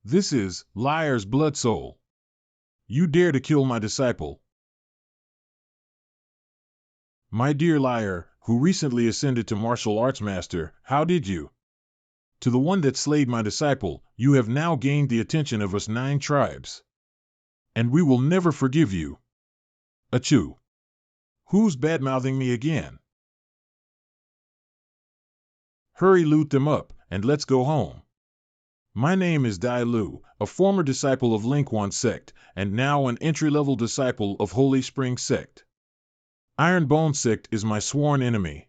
This is Liar's Blood Soul. You dare to kill my disciple. My dear liar, who recently ascended to martial arts master, how did you? To the one that slayed my disciple, you have now gained the attention of us 9 tribes. And we will never forgive you. Achoo. Who's bad-mouthing me again? Hurry, loot them up, and let's go home. My name is Dai Lu, a former disciple of Lingquan Sect, and now an entry-level disciple of Holy Spring Sect. Ironbone Sect is my sworn enemy.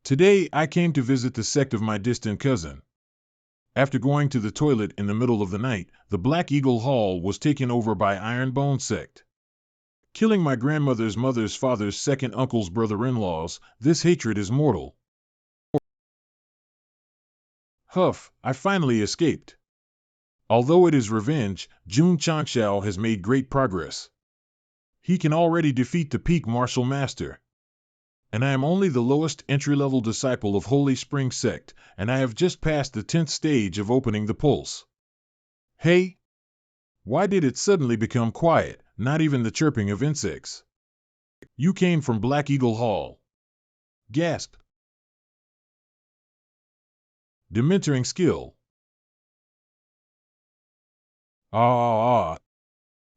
Today I came to visit the sect of my distant cousin. After going to the toilet in the middle of the night, the Black Eagle Hall was taken over by Ironbone Sect. Killing my grandmother's mother's father's second uncle's brother-in-laws, this hatred is mortal. Huff, I finally escaped. Although it is revenge, Jun Changxiao has made great progress. He can already defeat the peak martial master. And I am only the lowest entry-level disciple of Holy Spring Sect, and I have just passed the 10th stage of opening the pulse. Hey! Why did it suddenly become quiet, not even the chirping of insects? You came from Black Eagle Hall. Gasp! Dementoring skill.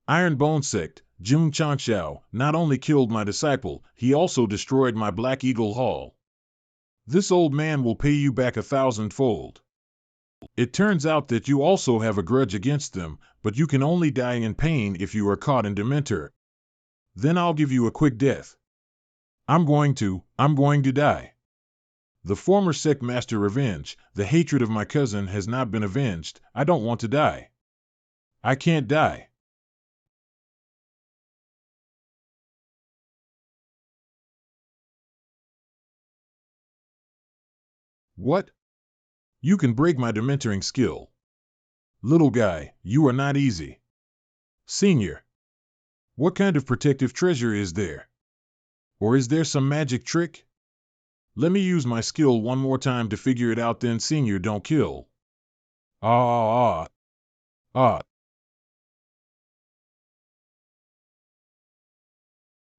Ironbone Sect, Jun Changxiao, not only killed my disciple, he also destroyed my Black Eagle Hall. This old man will pay you back 1,000-fold. It turns out that you also have a grudge against them, but you can only die in pain if you are caught in Dementor. Then I'll give you a quick death. I'm going to die. The former sect master revenge, the hatred of my cousin has not been avenged. I don't want to die. I can't die. What? You can break my dementoring skill. Little guy, you are not easy. Senior. What kind of protective treasure is there? Or is there some magic trick? Let me use my skill one more time to figure it out, then Senior don't kill. Ah, ah, ah.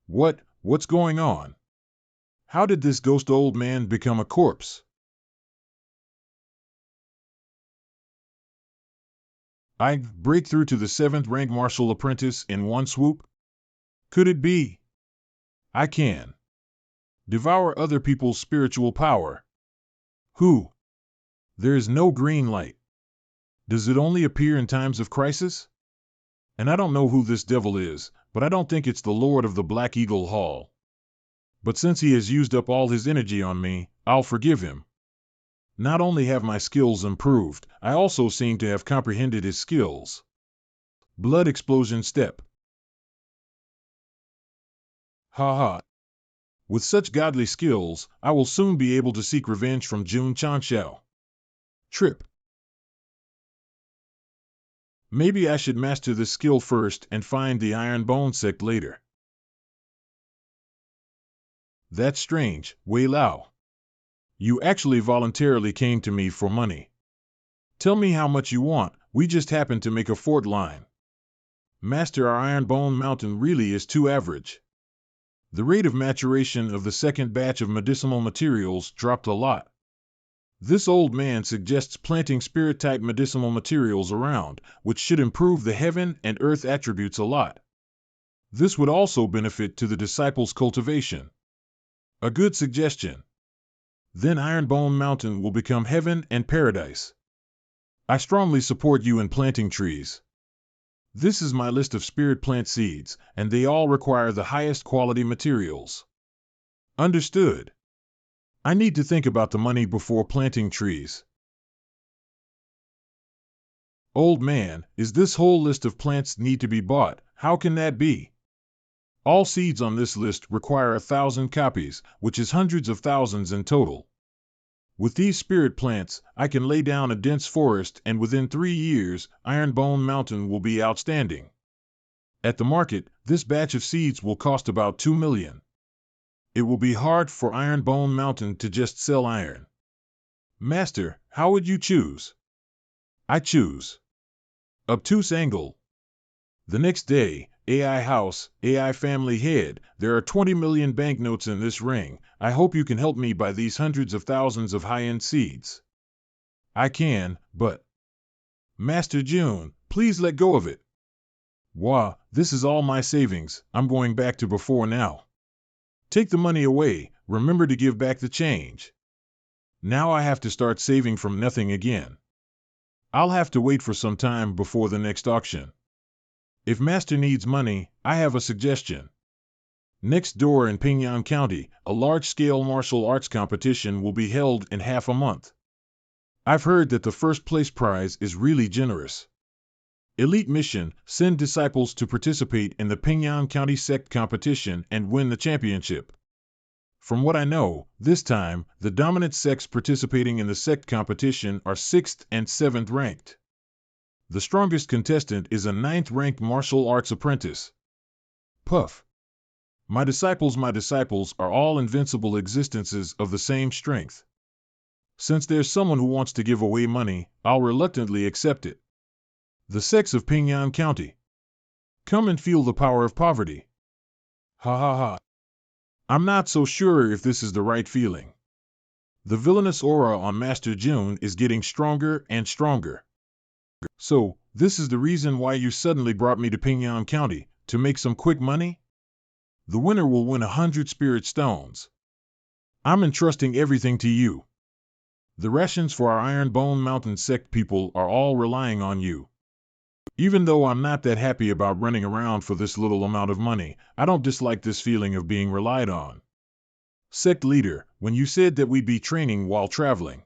What's going on? How did this ghost old man become a corpse? I break through to the 7th rank martial apprentice in one swoop? Could it be? I can devour other people's spiritual power. Who? There is no green light. Does it only appear in times of crisis? And I don't know who this devil is, but I don't think it's the Lord of the Black Eagle Hall. But since he has used up all his energy on me, I'll forgive him. Not only have my skills improved, I also seem to have comprehended his skills. Blood explosion step. Ha ha. With such godly skills, I will soon be able to seek revenge from Jun Chanxiao. Trip. Maybe I should master this skill first and find the Iron Bone Sect later. That's strange, Wei Lao. You actually voluntarily came to me for money. Tell me how much you want, we just happen to make a fort line. Master, our Iron Bone Mountain really is too average. The rate of maturation of the second batch of medicinal materials dropped a lot. This old man suggests planting spirit-type medicinal materials around, which should improve the heaven and earth attributes a lot. This would also benefit to the disciples' cultivation. A good suggestion. Then Ironbone Mountain will become heaven and paradise. I strongly support you in planting trees. This is my list of spirit plant seeds, and they all require the highest quality materials. Understood. I need to think about the money before planting trees. Old man, is this whole list of plants need to be bought? How can that be? All seeds on this list require 1,000 copies, which is hundreds of thousands in total. With these spirit plants, I can lay down a dense forest, and within 3 years, Ironbone Mountain will be outstanding. At the market, this batch of seeds will cost about 2 million. It will be hard for Ironbone Mountain to just sell iron. Master, how would you choose? I choose obtuse angle. The next day, AI House, AI Family Head, there are 20 million banknotes in this ring. I hope you can help me buy these hundreds of thousands of high-end seeds. I can, but... Master June, please let go of it. Wah, this is all my savings. I'm going back to before now. Take the money away, remember to give back the change. Now I have to start saving from nothing again. I'll have to wait for some time before the next auction. If Master needs money, I have a suggestion. Next door in Pingyang County, a large-scale martial arts competition will be held in half a month. I've heard that the first place prize is really generous. Elite mission, send disciples to participate in the Pingyang County Sect competition and win the championship. From what I know, this time, the dominant sects participating in the Sect competition are 6th and 7th ranked. The strongest contestant is a 9th ranked martial arts apprentice. Puff. My disciples are all invincible existences of the same strength. Since there's someone who wants to give away money, I'll reluctantly accept it. The sects of Pingyang County. Come and feel the power of poverty. Ha ha ha. I'm not so sure if this is the right feeling. The villainous aura on Master June is getting stronger and stronger. So, this is the reason why you suddenly brought me to Pingyang County, to make some quick money? The winner will win 100 spirit stones. I'm entrusting everything to you. The rations for our Ironbone Mountain Sect people are all relying on you. Even though I'm not that happy about running around for this little amount of money, I don't dislike this feeling of being relied on. Sect leader, when you said that we'd be training while traveling,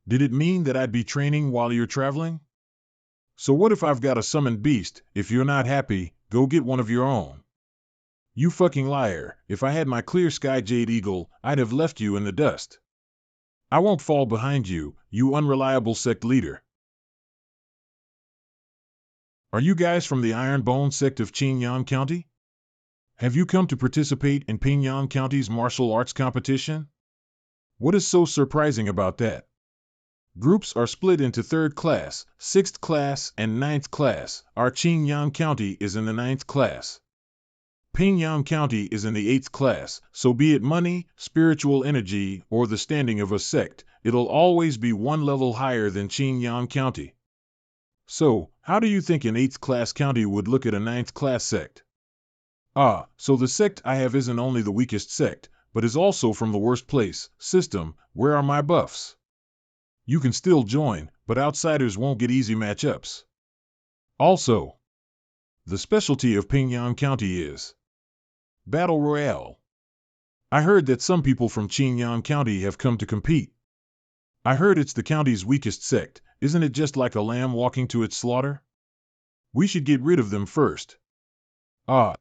did it mean that I'd be training while you're traveling? So what if I've got a summoned beast? If you're not happy, go get one of your own. You fucking liar, if I had my clear sky jade eagle, I'd have left you in the dust. I won't fall behind you, you unreliable sect leader. Are you guys from the Iron Bone sect of Qingyang County? Have you come to participate in Pingyang County's martial arts competition? What is so surprising about that? Groups are split into 3rd class, 6th class, and 9th class. Our Qingyang County is in the 9th class. Pingyang County is in the 8th class, so be it money, spiritual energy, or the standing of a sect, it'll always be one level higher than Qingyang County. So, how do you think an 8th class county would look at a 9th class sect? Ah, so the sect I have isn't only the weakest sect, but is also from the worst place. System, where are my buffs? You can still join, but outsiders won't get easy matchups. Also, the specialty of Pingyang County is Battle Royale. I heard that some people from Qingyang County have come to compete. I heard it's the county's weakest sect. Isn't it just like a lamb walking to its slaughter? We should get rid of them first. Ah,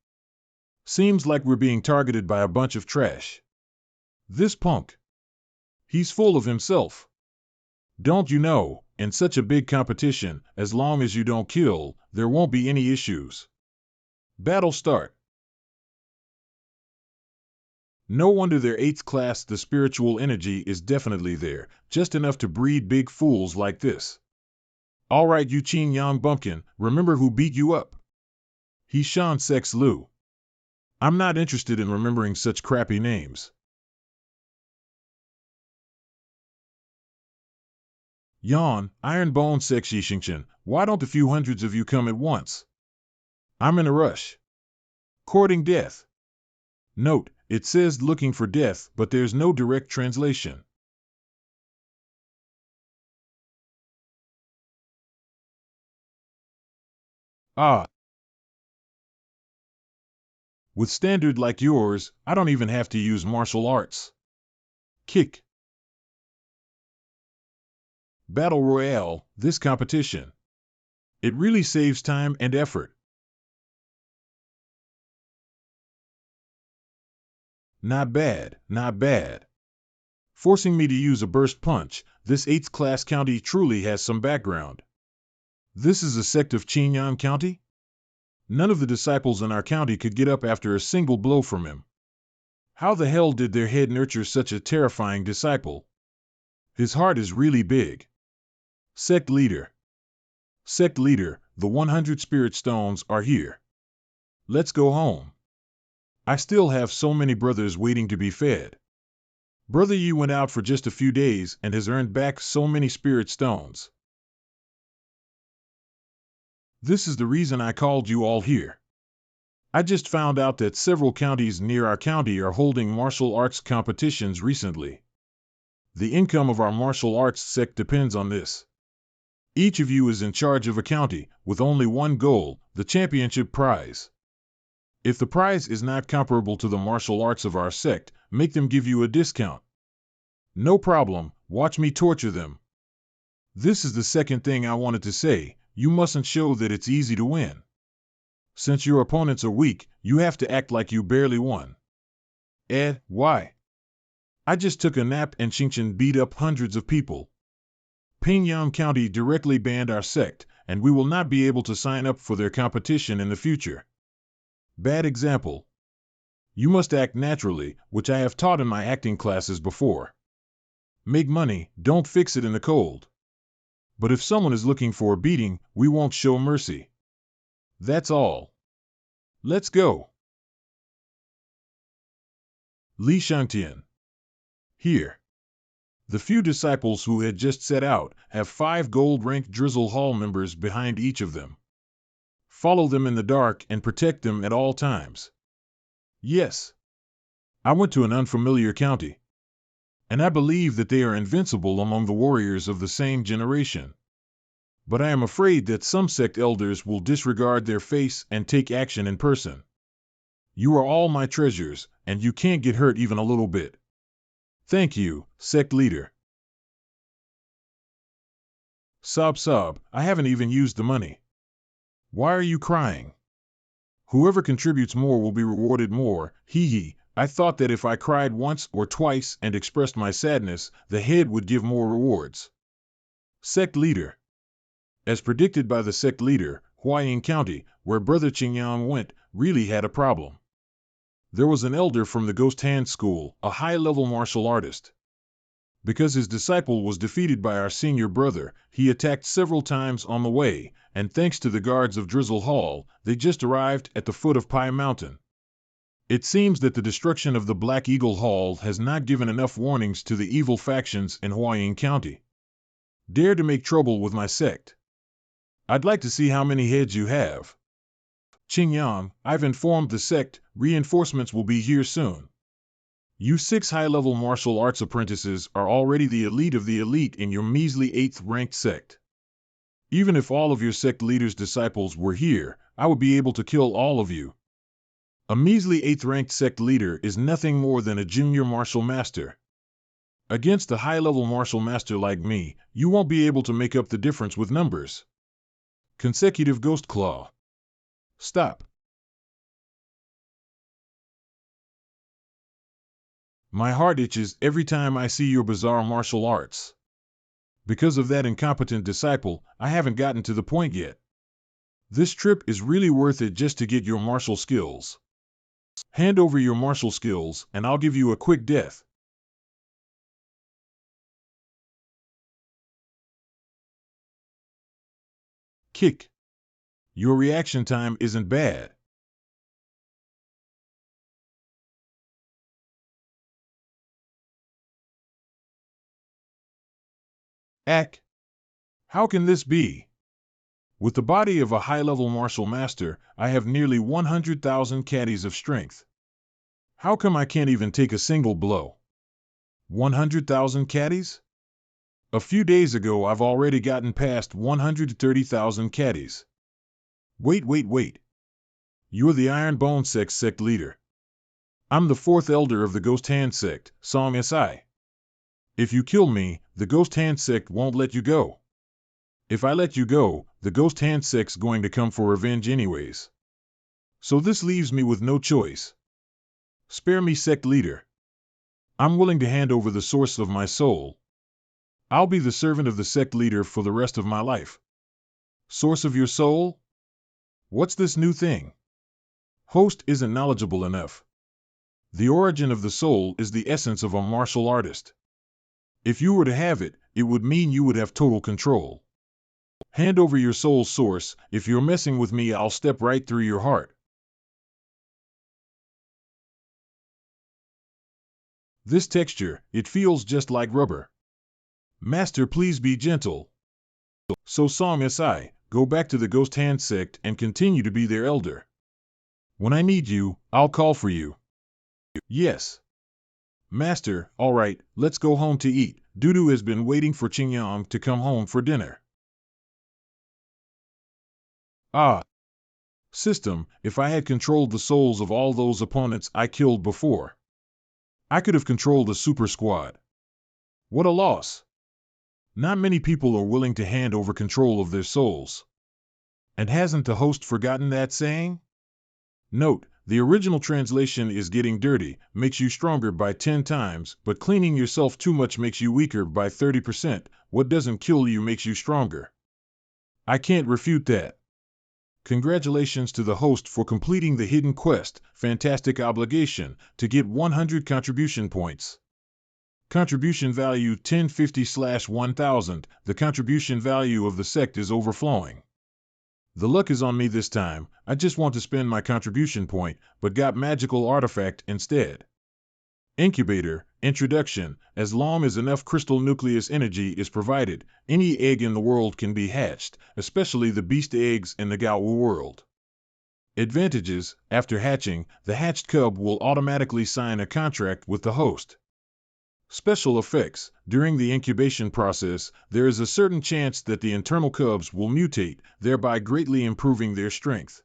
seems like we're being targeted by a bunch of trash. This punk. He's full of himself. Don't you know, in such a big competition, as long as you don't kill, there won't be any issues. Battle start. No wonder they're 8th class. The spiritual energy is definitely there, just enough to breed big fools like this. All right, you Qingyang bumpkin, remember who beat you up? He's Shan Sex Lu. I'm not interested in remembering such crappy names. Yan, Iron Bone Sexishinchen, why don't a few hundreds of you come at once? I'm in a rush. Courting death. Note, it says looking for death, but there's no direct translation. Ah. With standard like yours, I don't even have to use martial arts. Kick. Battle Royale, this competition. It really saves time and effort. Not bad, not bad. Forcing me to use a burst punch, this 8th class county truly has some background. This is a sect of Qingyang County? None of the disciples in our county could get up after a single blow from him. How the hell did their head nurture such a terrifying disciple? His heart is really big. Sect leader. Sect leader, the 100 spirit stones are here. Let's go home. I still have so many brothers waiting to be fed. Brother Yi went out for just a few days and has earned back so many spirit stones. This is the reason I called you all here. I just found out that several counties near our county are holding martial arts competitions recently. The income of our martial arts sect depends on this. Each of you is in charge of a county, with only one goal, the championship prize. If the prize is not comparable to the martial arts of our sect, make them give you a discount. No problem, watch me torture them. This is the second thing I wanted to say, you mustn't show that it's easy to win. Since your opponents are weak, you have to act like you barely won. Ed, why? I just took a nap and Xingchen beat up hundreds of people. Pingyang County directly banned our sect, and we will not be able to sign up for their competition in the future. Bad example. You must act naturally, which I have taught in my acting classes before. Make money, don't fix it in the cold. But if someone is looking for a beating, we won't show mercy. That's all. Let's go. Li Shangtian. Here. The few disciples who had just set out have 5 gold-ranked Drizzle Hall members behind each of them. Follow them in the dark and protect them at all times. Yes. I went to an unfamiliar county. And I believe that they are invincible among the warriors of the same generation. But I am afraid that some sect elders will disregard their face and take action in person. You are all my treasures, and you can't get hurt even a little bit. Thank you, sect leader. Sob, I haven't even used the money. Why are you crying? Whoever contributes more will be rewarded more, hee hee, I thought that if I cried once or twice and expressed my sadness, the head would give more rewards. Sect leader. As predicted by the sect leader, Huaying County, where Brother Qingyang went, really had a problem. There was an elder from the Ghost Hand School, a high-level martial artist. Because his disciple was defeated by our senior brother, he attacked several times on the way, and thanks to the guards of Drizzle Hall, they just arrived at the foot of Pie Mountain. It seems that the destruction of the Black Eagle Hall has not given enough warnings to the evil factions in Huaying County. Dare to make trouble with my sect. I'd like to see how many heads you have. Qingyang, I've informed the sect, reinforcements will be here soon. You 6 high-level martial arts apprentices are already the elite of the elite in your measly 8th-ranked sect. Even if all of your sect leaders' disciples were here, I would be able to kill all of you. A measly 8th-ranked sect leader is nothing more than a junior martial master. Against a high-level martial master like me, you won't be able to make up the difference with numbers. Consecutive Ghost Claw. Stop. My heart itches every time I see your bizarre martial arts. Because of that incompetent disciple, I haven't gotten to the point yet. This trip is really worth it just to get your martial skills. Hand over your martial skills, and I'll give you a quick death. Kick. Your reaction time isn't bad. Ack. How can this be? With the body of a high-level martial master, I have nearly 100,000 caddies of strength. How come I can't even take a single blow? 100,000 caddies? A few days ago I've already gotten past 130,000 caddies. Wait. You're the Iron Bone sect leader. I'm the 4th elder of the Ghost Hand sect, Song Si. If you kill me, the Ghost Hand sect won't let you go. If I let you go, the Ghost Hand sect's going to come for revenge anyways. So this leaves me with no choice. Spare me, sect leader. I'm willing to hand over the source of my soul. I'll be the servant of the sect leader for the rest of my life. Source of your soul? What's this new thing? Host isn't knowledgeable enough. The origin of the soul is the essence of a martial artist. If you were to have it, it would mean you would have total control. Hand over your soul's source. If you're messing with me, I'll step right through your heart. This texture, it feels just like rubber. Master, please be gentle. So Song Si, go back to the Ghost Hand sect and continue to be their elder. When I need you, I'll call for you. Yes. Master, all right, let's go home to eat. Dudu has been waiting for Qingyang to come home for dinner. Ah. System, if I had controlled the souls of all those opponents I killed before, I could have controlled a super squad. What a loss. Not many people are willing to hand over control of their souls. And hasn't the host forgotten that saying? Note, the original translation is getting dirty, makes you stronger by 10 times, but cleaning yourself too much makes you weaker by 30%. What doesn't kill you makes you stronger. I can't refute that. Congratulations to the host for completing the hidden quest, fantastic obligation, to get 100 contribution points. Contribution value 1050/1000, the contribution value of the sect is overflowing. The luck is on me this time. I just want to spend my contribution point, but got magical artifact instead. Incubator, introduction, as long as enough crystal nucleus energy is provided, any egg in the world can be hatched, especially the beast eggs in the Gaowu world. Advantages, after hatching, the hatched cub will automatically sign a contract with the host. Special effects, during the incubation process, there is a certain chance that the internal cubs will mutate, thereby greatly improving their strength.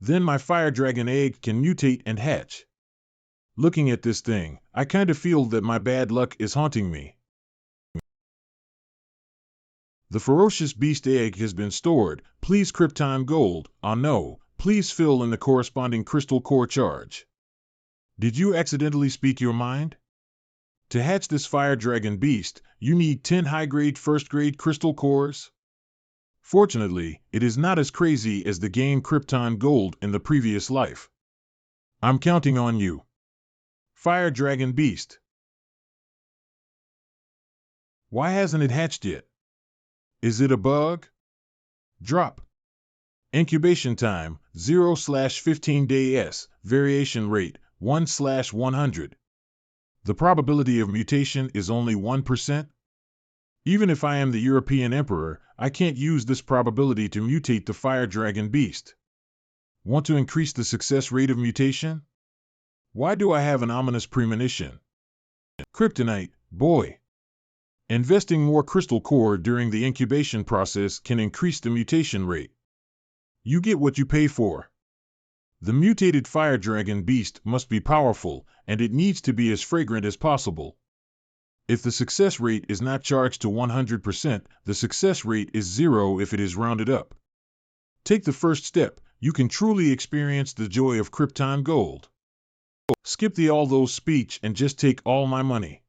Then my fire dragon egg can mutate and hatch. Looking at this thing, I kind of feel that my bad luck is haunting me. The ferocious beast egg has been stored. Please Krypton gold. Oh no, please fill in the corresponding crystal core charge. Did you accidentally speak your mind? To hatch this fire dragon beast, you need 10 high-grade first-grade crystal cores. Fortunately, it is not as crazy as the game Krypton Gold in the previous life. I'm counting on you. Fire dragon beast. Why hasn't it hatched yet? Is it a bug? Drop. Incubation time, 0/15 days, variation rate, 1/100. The probability of mutation is only 1%. Even if I am the European Emperor, I can't use this probability to mutate the fire dragon beast. Want to increase the success rate of mutation? Why do I have an ominous premonition? Kryptonite, boy. Investing more crystal core during the incubation process can increase the mutation rate. You get what you pay for. The mutated fire dragon beast must be powerful, and it needs to be as fragrant as possible. If the success rate is not charged to 100%, the success rate is 0 if it is rounded up. Take the first step, you can truly experience the joy of Krypton Gold. Skip the all those speech and just take all my money.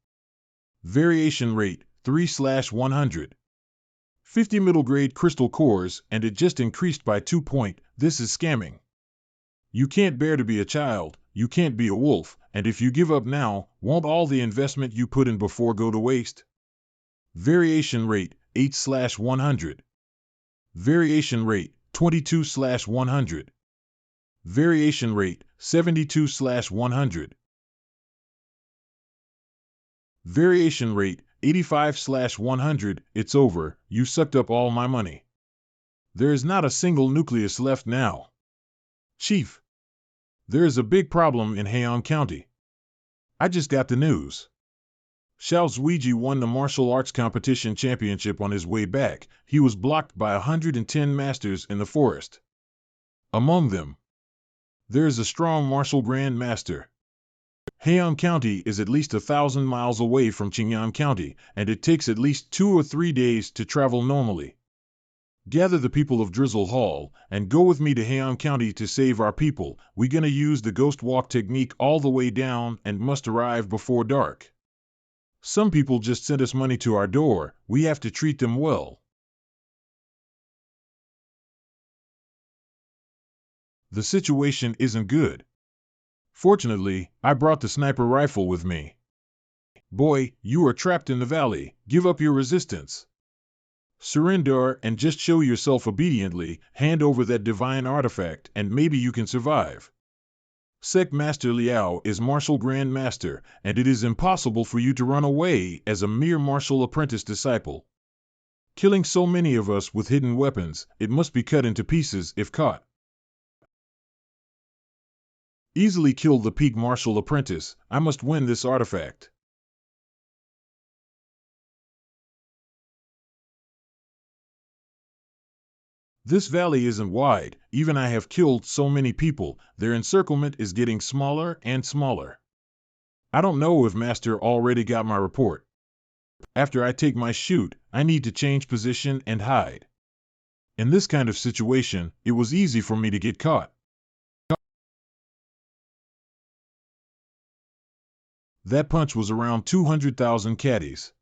Variation rate, 3/100. 50 middle grade crystal cores, and it just increased by 2 point. This is scamming. You can't bear to be a child, you can't be a wolf, and if you give up now, won't all the investment you put in before go to waste? Variation rate, 8/100. Variation rate, 22/100. Variation rate, 72/100. Variation rate, 85/100. It's over, you sucked up all my money. There is not a single nucleus left now. Chief, there is a big problem in Heian County. I just got the news. Xiao Zuiji won the martial arts competition championship on his way back. He was blocked by 110 masters in the forest. Among them, there is a strong martial grand master. Heian County is at least 1,000 miles away from Qing'an County, and it takes at least 2 or 3 days to travel normally. Gather the people of Drizzle Hall, and go with me to Heian County to save our people. We gonna use the ghost walk technique all the way down and must arrive before dark. Some people just sent us money to our door, we have to treat them well. The situation isn't good. Fortunately, I brought the sniper rifle with me. Boy, you are trapped in the valley, give up your resistance. Surrender and just show yourself obediently, hand over that divine artifact, and maybe you can survive. Sect Master Liao is Martial Grand Master, and it is impossible for you to run away as a mere martial apprentice disciple. Killing so many of us with hidden weapons, it must be cut into pieces if caught. Easily kill the peak martial apprentice, I must win this artifact. This valley isn't wide, even I have killed so many people, their encirclement is getting smaller and smaller. I don't know if Master already got my report. After I take my shoot, I need to change position and hide. In this kind of situation, it was easy for me to get caught. That punch was around 200,000 caddies.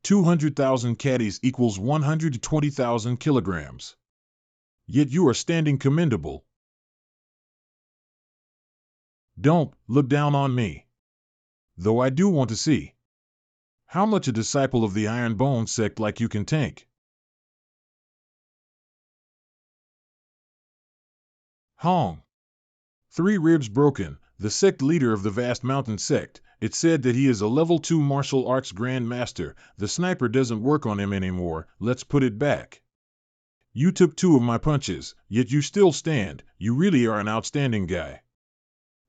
200,000 caddies equals 120,000 kilograms. Yet you are standing commendable. Don't look down on me. Though I do want to see how much a disciple of the Iron Bone sect like you can tank. Hong. 3 ribs broken, the sect leader of the vast mountain sect. It said that he is a level 2 martial arts grand master. The sniper doesn't work on him anymore, let's put it back. You took 2 of my punches, yet you still stand, you really are an outstanding guy.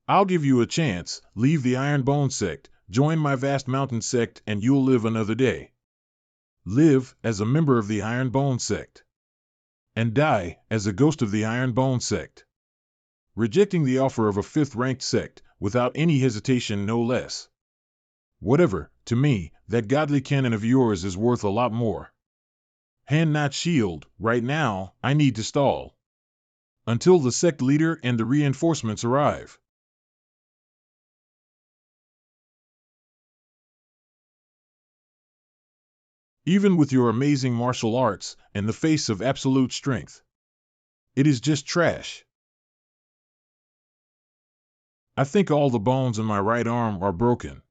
I'll give you a chance, leave the Iron Bone sect, join my vast mountain sect and you'll live another day. Live as a member of the Iron Bone sect. And die as a ghost of the Iron Bone sect. Rejecting the offer of a 5th ranked sect, without any hesitation no less. Whatever, to me, that godly cannon of yours is worth a lot more. Hand not shield, right now, I need to stall. Until the sect leader and the reinforcements arrive. Even with your amazing martial arts and the face of absolute strength. It is just trash. I think all the bones in my right arm are broken.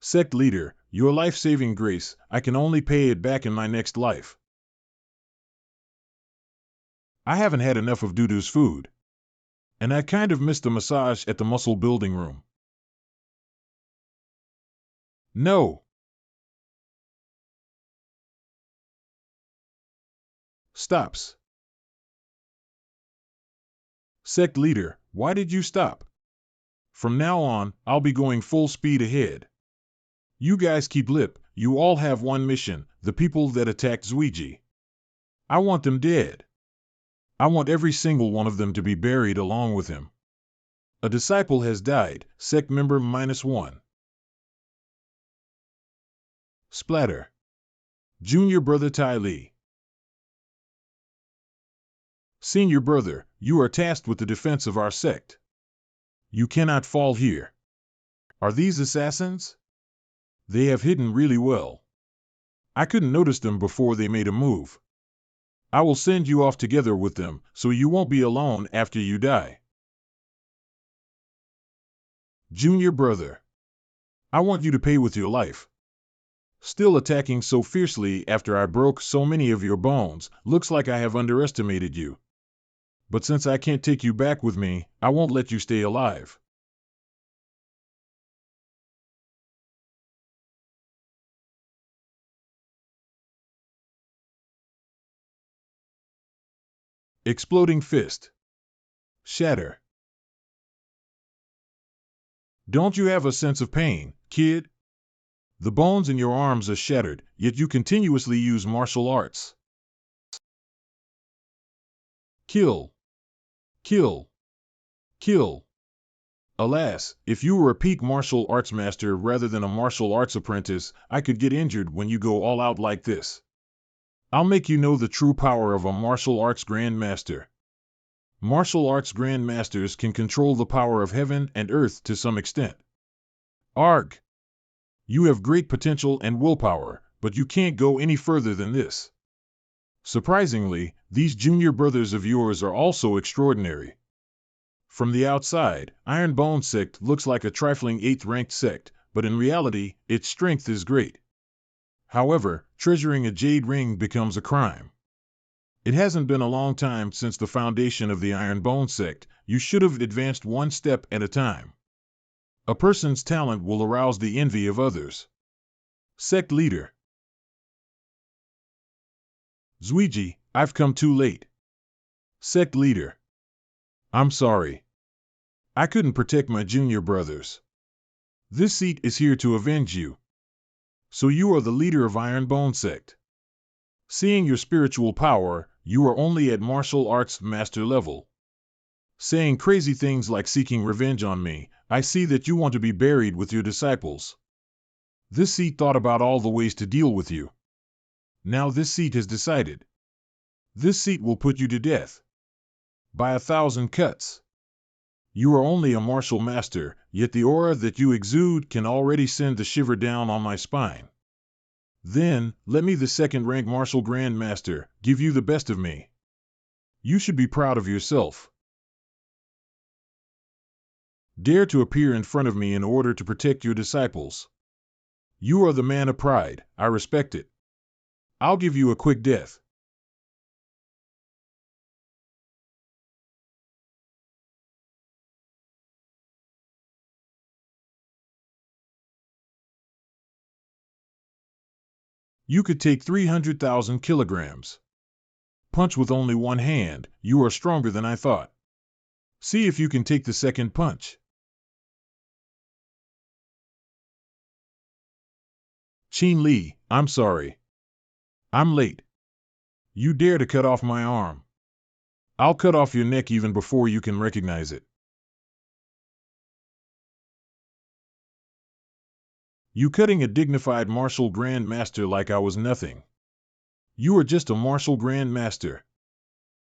Sect leader, your life-saving grace, I can only pay it back in my next life. I haven't had enough of Dudu's food. And I kind of missed the massage at the muscle building room. No. Stops. Sect leader, why did you stop? From now on, I'll be going full speed ahead. You guys keep lip, you all have one mission, the people that attacked Zuiji. I want them dead. I want every single one of them to be buried along with him. A disciple has died, sect member -1. Splatter. Junior brother Ty Lee. Senior brother, you are tasked with the defense of our sect. You cannot fall here. Are these assassins? They have hidden really well. I couldn't notice them before they made a move. I will send you off together with them, so you won't be alone after you die. Junior brother. I want you to pay with your life. Still attacking so fiercely after I broke so many of your bones, looks like I have underestimated you. But since I can't take you back with me, I won't let you stay alive. Exploding fist. Shatter. Don't you have a sense of pain, kid? The bones in your arms are shattered, yet you continuously use martial arts. Kill. Kill. Kill. Alas, if you were a peak martial arts master rather than a martial arts apprentice, I could get injured when you go all out like this. I'll make you know the true power of a martial arts grandmaster. Martial arts grandmasters can control the power of heaven and earth to some extent. Arg! You have great potential and willpower, but you can't go any further than this. Surprisingly, these junior brothers of yours are also extraordinary. From the outside, Iron Bone Sect looks like a trifling 8th-ranked sect, but in reality, its strength is great. However, treasuring a jade ring becomes a crime. It hasn't been a long time since the foundation of the Iron Bone Sect. You should have advanced one step at a time. A person's talent will arouse the envy of others. Sect leader. Zuiji, I've come too late. Sect leader. I'm sorry. I couldn't protect my junior brothers. This seat is here to avenge you. So you are the leader of Iron Bone Sect. Seeing your spiritual power, you are only at martial arts master level. Saying crazy things like seeking revenge on me, I see that you want to be buried with your disciples. This seat thought about all the ways to deal with you. Now this seat has decided. This seat will put you to death. By 1,000 cuts. You are only a martial master, yet the aura that you exude can already send the shiver down on my spine. Then, let me, the 2nd-rank martial grandmaster, give you the best of me. You should be proud of yourself. Dare to appear in front of me in order to protect your disciples. You are the man of pride, I respect it. I'll give you a quick death. You could take 300,000 kilograms. Punch with only one hand, you are stronger than I thought. See if you can take the second punch. Qin Li, I'm sorry. I'm late. You dare to cut off my arm. I'll cut off your neck even before you can recognize it. You cutting a dignified martial grandmaster like I was nothing. You are just a martial grandmaster.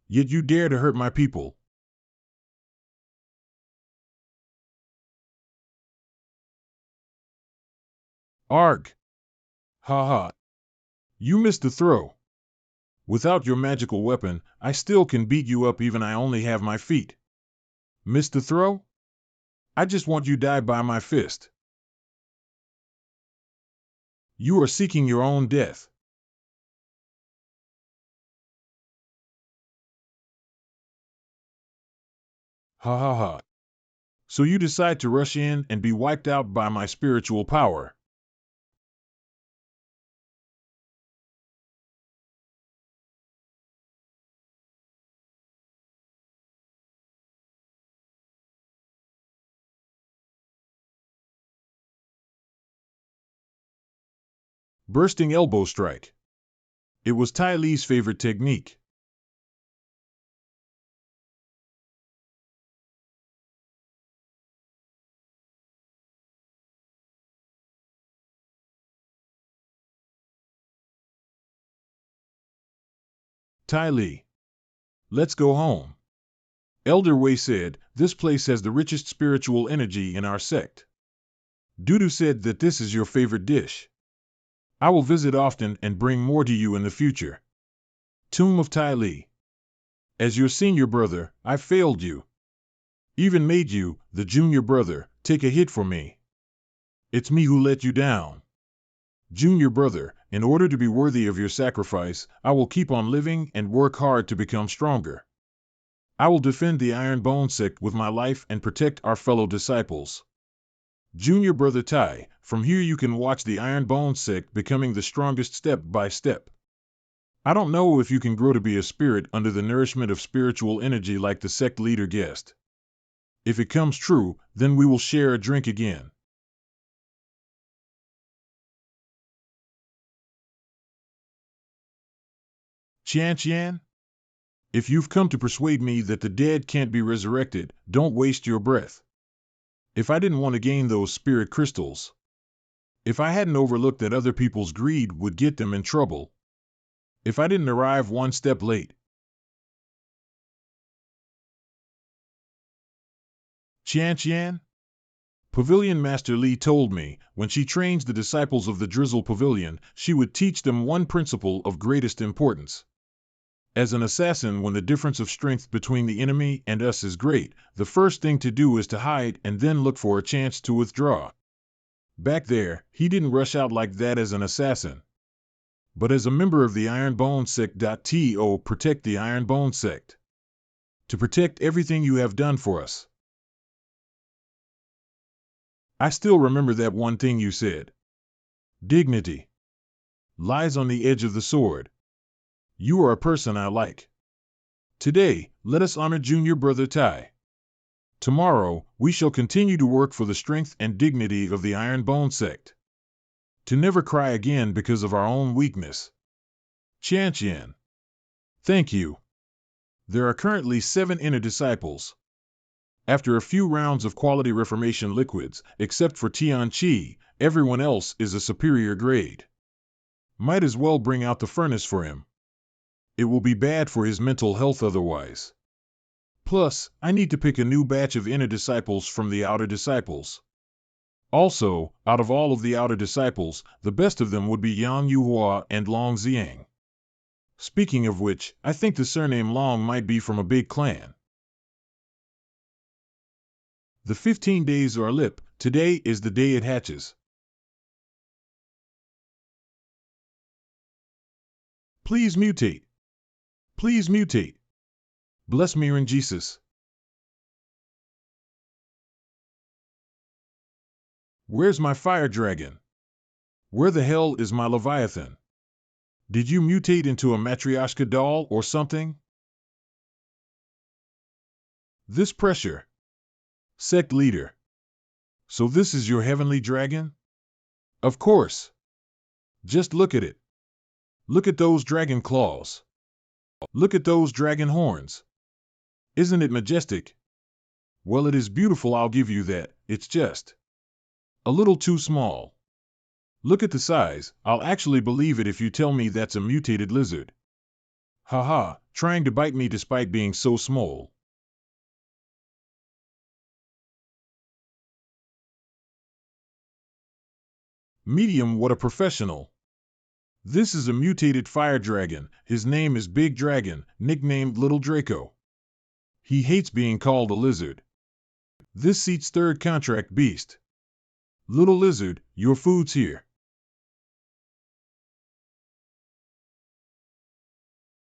Yet you dare to hurt my people. Arg! Ha ha! You missed the throw. Without your magical weapon, I still can beat you up even I only have my feet. Missed the throw? I just want you die by my fist. You are seeking your own death. Ha ha ha. So you decide to rush in and be wiped out by my spiritual power. Bursting elbow strike. It was Tai Li's favorite technique. Tai Li. Let's go home. Elder Wei said, this place has the richest spiritual energy in our sect. Dudu said that this is your favorite dish. I will visit often and bring more to you in the future. Tomb of Tai Li. As your senior brother, I failed you. Even made you, the junior brother, take a hit for me. It's me who let you down. Junior brother, in order to be worthy of your sacrifice, I will keep on living and work hard to become stronger. I will defend the Iron Bone Sect with my life and protect our fellow disciples. Junior brother Tai, from here you can watch the Iron Bone Sect becoming the strongest step by step. I don't know if you can grow to be a spirit under the nourishment of spiritual energy like the sect leader guessed. If it comes true, then we will share a drink again. Qian Qian? If you've come to persuade me that the dead can't be resurrected, don't waste your breath. If I didn't want to gain those spirit crystals, if I hadn't overlooked that other people's greed would get them in trouble, if I didn't arrive one step late. Qian Qian? Pavilion Master Li told me, when she trains the disciples of the Drizzle Pavilion, she would teach them one principle of greatest importance. As an assassin, when the difference of strength between the enemy and us is great, the first thing to do is to hide and then look for a chance to withdraw. Back there, he didn't rush out like that as an assassin. But as a member of the Iron Bone Sect. To protect the Iron Bone Sect. To protect everything you have done for us. I still remember that one thing you said. Dignity lies on the edge of the sword. You are a person I like. Today, let us honor junior brother Tai. Tomorrow, we shall continue to work for the strength and dignity of the Iron Bone Sect. To never cry again because of our own weakness. Qian Qian. Thank you. There are currently 7 inner disciples. After a few rounds of quality reformation liquids, except for Tian Qi, everyone else is a superior grade. Might as well bring out the furnace for him. It will be bad for his mental health otherwise. Plus, I need to pick a new batch of inner disciples from the outer disciples. Also, out of all of the outer disciples, the best of them would be Yang Yuhua and Long Xiang. Speaking of which, I think the surname Long might be from a big clan. The 15 days are lip, today is the day it hatches. Please mutate. Please mutate. Bless me in Jesus. Where's my fire dragon? Where the hell is my Leviathan? Did you mutate into a Matryoshka doll or something? This pressure. Sect leader. So this is your heavenly dragon? Of course. Just look at it. Look at those dragon claws. Look at those dragon horns. Isn't it majestic? Well, it is beautiful, I'll give you that. It's just a little too small. Look at the size. I'll actually believe it if you tell me that's a mutated lizard. Haha, trying to bite me despite being so small. Medium, what a professional. This is a mutated fire dragon. His name is Big Dragon, nicknamed Little Draco. He hates being called a lizard. This seat's third contract beast. Little lizard, your food's here.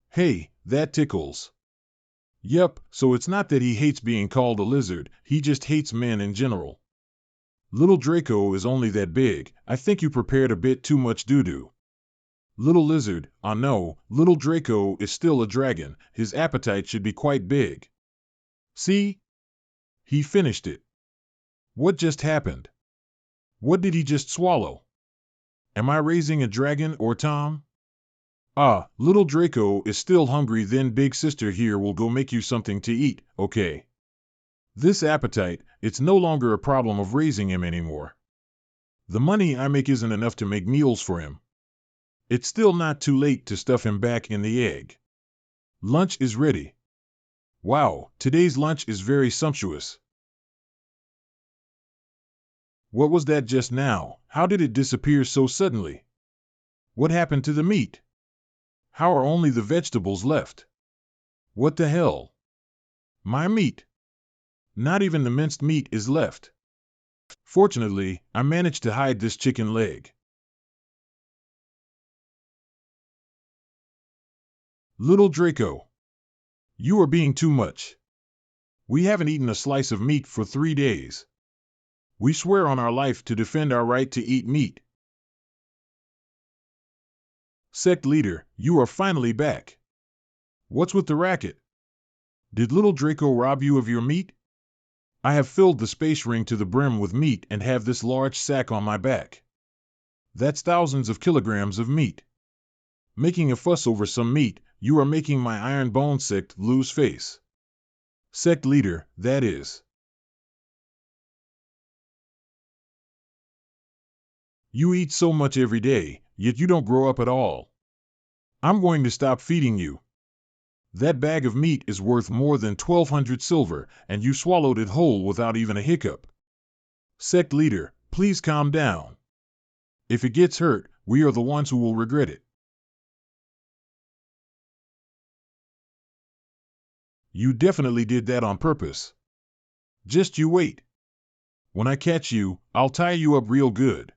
Hey, that tickles. Yep, so it's not that he hates being called a lizard, he just hates men in general. Little Draco is only that big. I think you prepared a bit too much doo-doo. Little lizard, no, Little Draco is still a dragon. His appetite should be quite big. See? He finished it. What just happened? What did he just swallow? Am I raising a dragon or Tom? Little Draco is still hungry, then big sister here will go make you something to eat, okay? This appetite, it's no longer a problem of raising him anymore. The money I make isn't enough to make meals for him. It's still not too late to stuff him back in the egg. Lunch is ready. Wow, today's lunch is very sumptuous. What was that just now? How did it disappear so suddenly? What happened to the meat? How are only the vegetables left? What the hell? My meat. Not even the minced meat is left. Fortunately, I managed to hide this chicken leg. Little Draco. You are being too much. We haven't eaten a slice of meat for 3 days. We swear on our life to defend our right to eat meat. Sect leader, you are finally back. What's with the racket? Did Little Draco rob you of your meat? I have filled the space ring to the brim with meat and have this large sack on my back. That's thousands of kilograms of meat. Making a fuss over some meat, you are making my iron bone sect lose face. Sect leader, that is. You eat so much every day, yet you don't grow up at all. I'm going to stop feeding you. That bag of meat is worth more than 1,200 silver, and you swallowed it whole without even a hiccup. Sect leader, please calm down. If it gets hurt, we are the ones who will regret it. You definitely did that on purpose. Just you wait. When I catch you, I'll tie you up real good.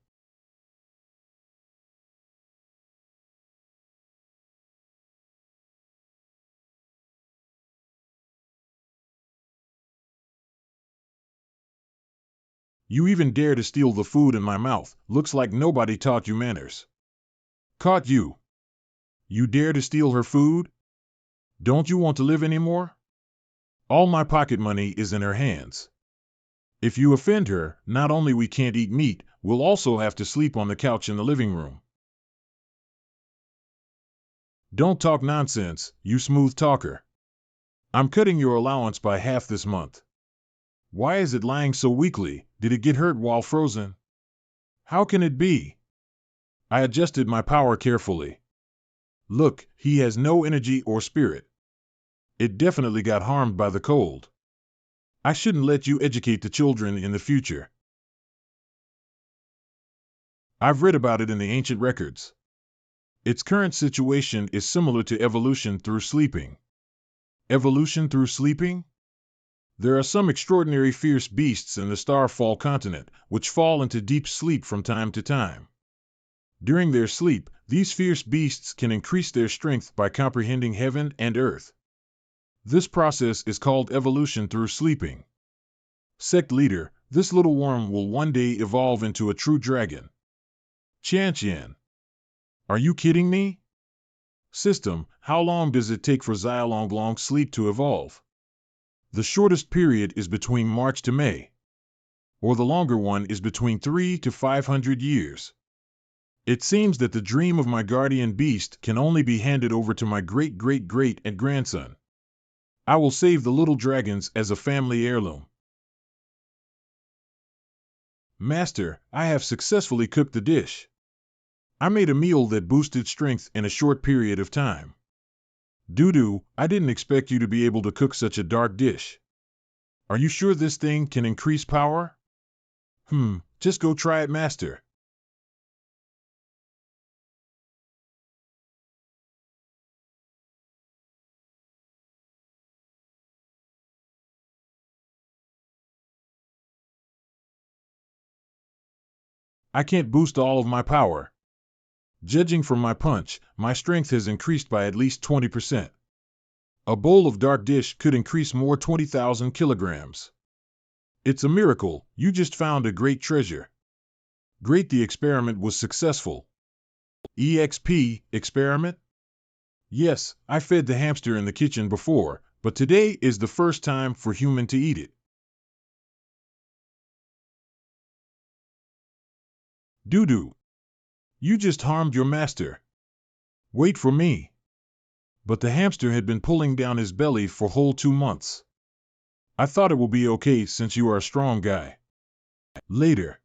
You even dare to steal the food in my mouth. Looks like nobody taught you manners. Caught you. You dare to steal her food? Don't you want to live anymore? All my pocket money is in her hands. If you offend her, not only we can't eat meat, we'll also have to sleep on the couch in the living room. Don't talk nonsense, you smooth talker. I'm cutting your allowance by half this month. Why is it lying so weakly? Did it get hurt while frozen? How can it be? I adjusted my power carefully. Look, he has no energy or spirit. It definitely got harmed by the cold. I shouldn't let you educate the children in the future. I've read about it in the ancient records. Its current situation is similar to evolution through sleeping. Evolution through sleeping? There are some extraordinary fierce beasts in the Starfall continent, which fall into deep sleep from time to time. During their sleep, these fierce beasts can increase their strength by comprehending heaven and earth. This process is called evolution through sleeping. Sect leader, this little worm will one day evolve into a true dragon. Qian. Are you kidding me? System, how long does it take for Xiaolonglong sleep to evolve? The shortest period is between March to May. Or the longer one is between 300 to 500 years. It seems that the dream of my guardian beast can only be handed over to my great-great-great and grandson. I will save the little dragons as a family heirloom. Master, I have successfully cooked the dish. I made a meal that boosted strength in a short period of time. Doo-doo, I didn't expect you to be able to cook such a dark dish. Are you sure this thing can increase power? Just go try it, master. I can't boost all of my power. Judging from my punch, my strength has increased by at least 20%. A bowl of dark dish could increase more 20,000 kilograms. It's a miracle, you just found a great treasure. Great, the experiment was successful. EXP, experiment? Yes, I fed the hamster in the kitchen before, but today is the first time for human to eat it. Doo-doo. You just harmed your master. Wait for me. But the hamster had been pulling down his belly for whole 2 months. I thought it will be okay since you are a strong guy. Later.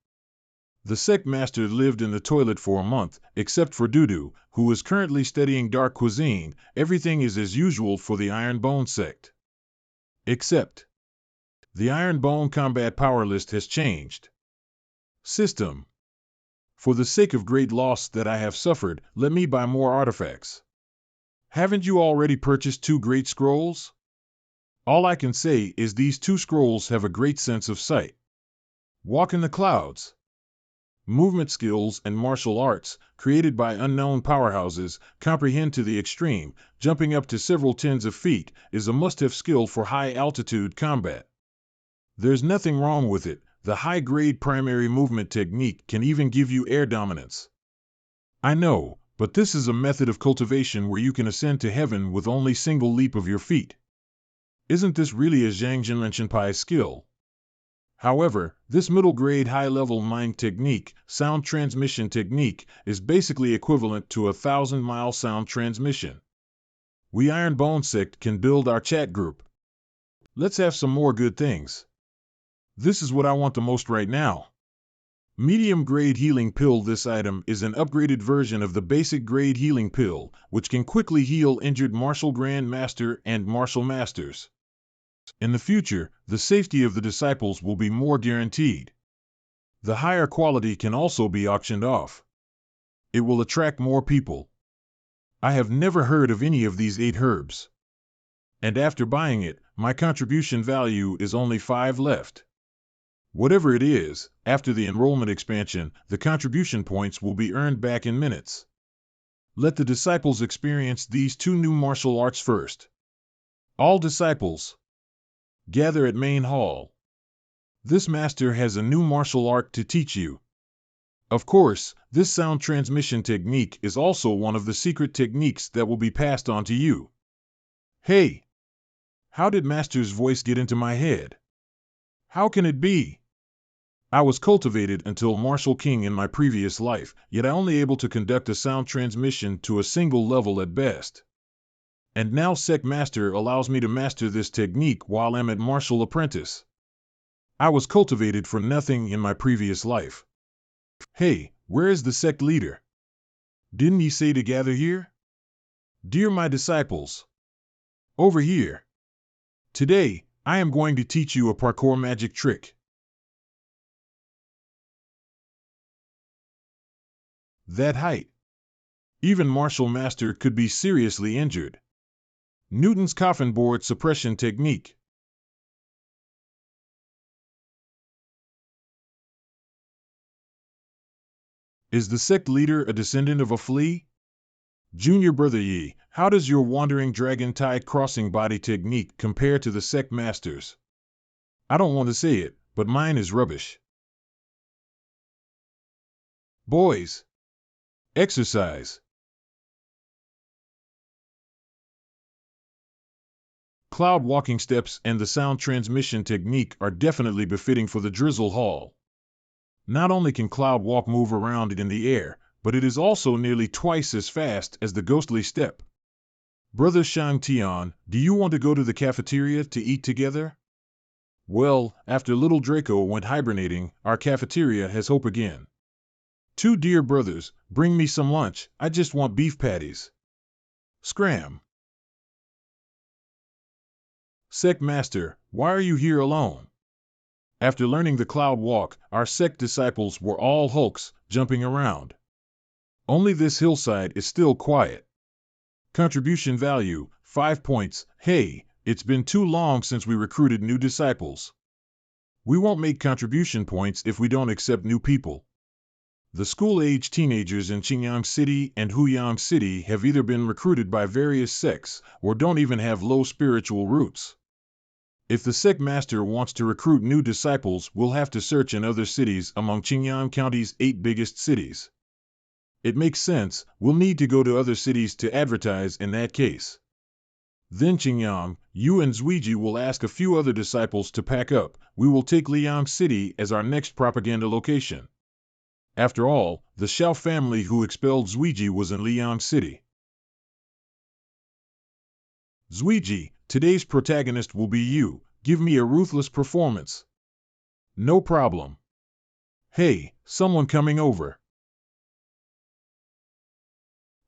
The Sect master lived in the toilet for a month, except for Doo-doo, who is currently studying dark cuisine. Everything is as usual for the Iron Bone Sect. Except the Iron Bone combat power list has changed. System. For the sake of great loss that I have suffered, let me buy more artifacts. Haven't you already purchased 2 great scrolls? All I can say is these 2 scrolls have a great sense of sight. Walk in the clouds. Movement skills and martial arts, created by unknown powerhouses, comprehend to the extreme. Jumping up to several tens of feet is a must-have skill for high-altitude combat. There's nothing wrong with it. The high-grade primary movement technique can even give you air dominance. I know, but this is a method of cultivation where you can ascend to heaven with only single leap of your feet. Isn't this really a Zhang Jinlenshenpai's skill? However, this middle-grade high-level mind technique, sound transmission technique, is basically equivalent to a 1,000-mile sound transmission. We Iron Bone Sect can build our chat group. Let's have some more good things. This is what I want the most right now. Medium-grade healing pill. This item is an upgraded version of the basic grade healing pill, which can quickly heal injured martial Grand Master and martial masters. In the future, the safety of the disciples will be more guaranteed. The higher quality can also be auctioned off. It will attract more people. I have never heard of any of these 8 herbs. And after buying it, my contribution value is only 5 left. Whatever it is, after the enrollment expansion, the contribution points will be earned back in minutes. Let the disciples experience these 2 new martial arts first. All disciples, gather at main hall. This master has a new martial art to teach you. Of course, this sound transmission technique is also one of the secret techniques that will be passed on to you. Hey! How did Master's voice get into my head? How can it be? I was cultivated until Martial King in my previous life, yet I only able to conduct a sound transmission to a single level at best. And now Sect Master allows me to master this technique while I'm at Martial Apprentice. I was cultivated for nothing in my previous life. Hey, where is the Sect leader? Didn't he say to gather here? Dear my disciples, over here. Today, I am going to teach you a parkour magic trick. That height. Even Martial Master could be seriously injured. Newton's coffin board suppression technique. Is the Sect leader a descendant of a flea? Junior Brother Yi, how does your wandering dragon tide crossing body technique compare to the Sect Master's? I don't want to say it, but mine is rubbish. Boys, exercise. Cloud walking steps and the sound transmission technique are definitely befitting for the Drizzle Hall. Not only can Cloud Walk move around it in the air, but it is also nearly twice as fast as the ghostly step. Brother Shang Tian, do you want to go to the cafeteria to eat together? Well, after little Draco went hibernating, our cafeteria has hope again. 2 dear brothers, bring me some lunch, I just want beef patties. Scram. Sect Master, why are you here alone? After learning the Cloud Walk, our Sect disciples were all hulks, jumping around. Only this hillside is still quiet. Contribution value, 5 points. Hey, it's been too long since we recruited new disciples. We won't make contribution points if we don't accept new people. The school-age teenagers in Qingyang City and Huyang City have either been recruited by various sects or don't even have low spiritual roots. If the sect master wants to recruit new disciples, we'll have to search in other cities among Qingyang County's 8 biggest cities. It makes sense, we'll need to go to other cities to advertise in that case. Then Qingyang, you and Zuiji will ask a few other disciples to pack up. We will take Liang City as our next propaganda location. After all, the Xiao family who expelled Zuiji was in Liang City. Zuiji, today's protagonist will be you. Give me a ruthless performance. No problem. Hey, someone coming over.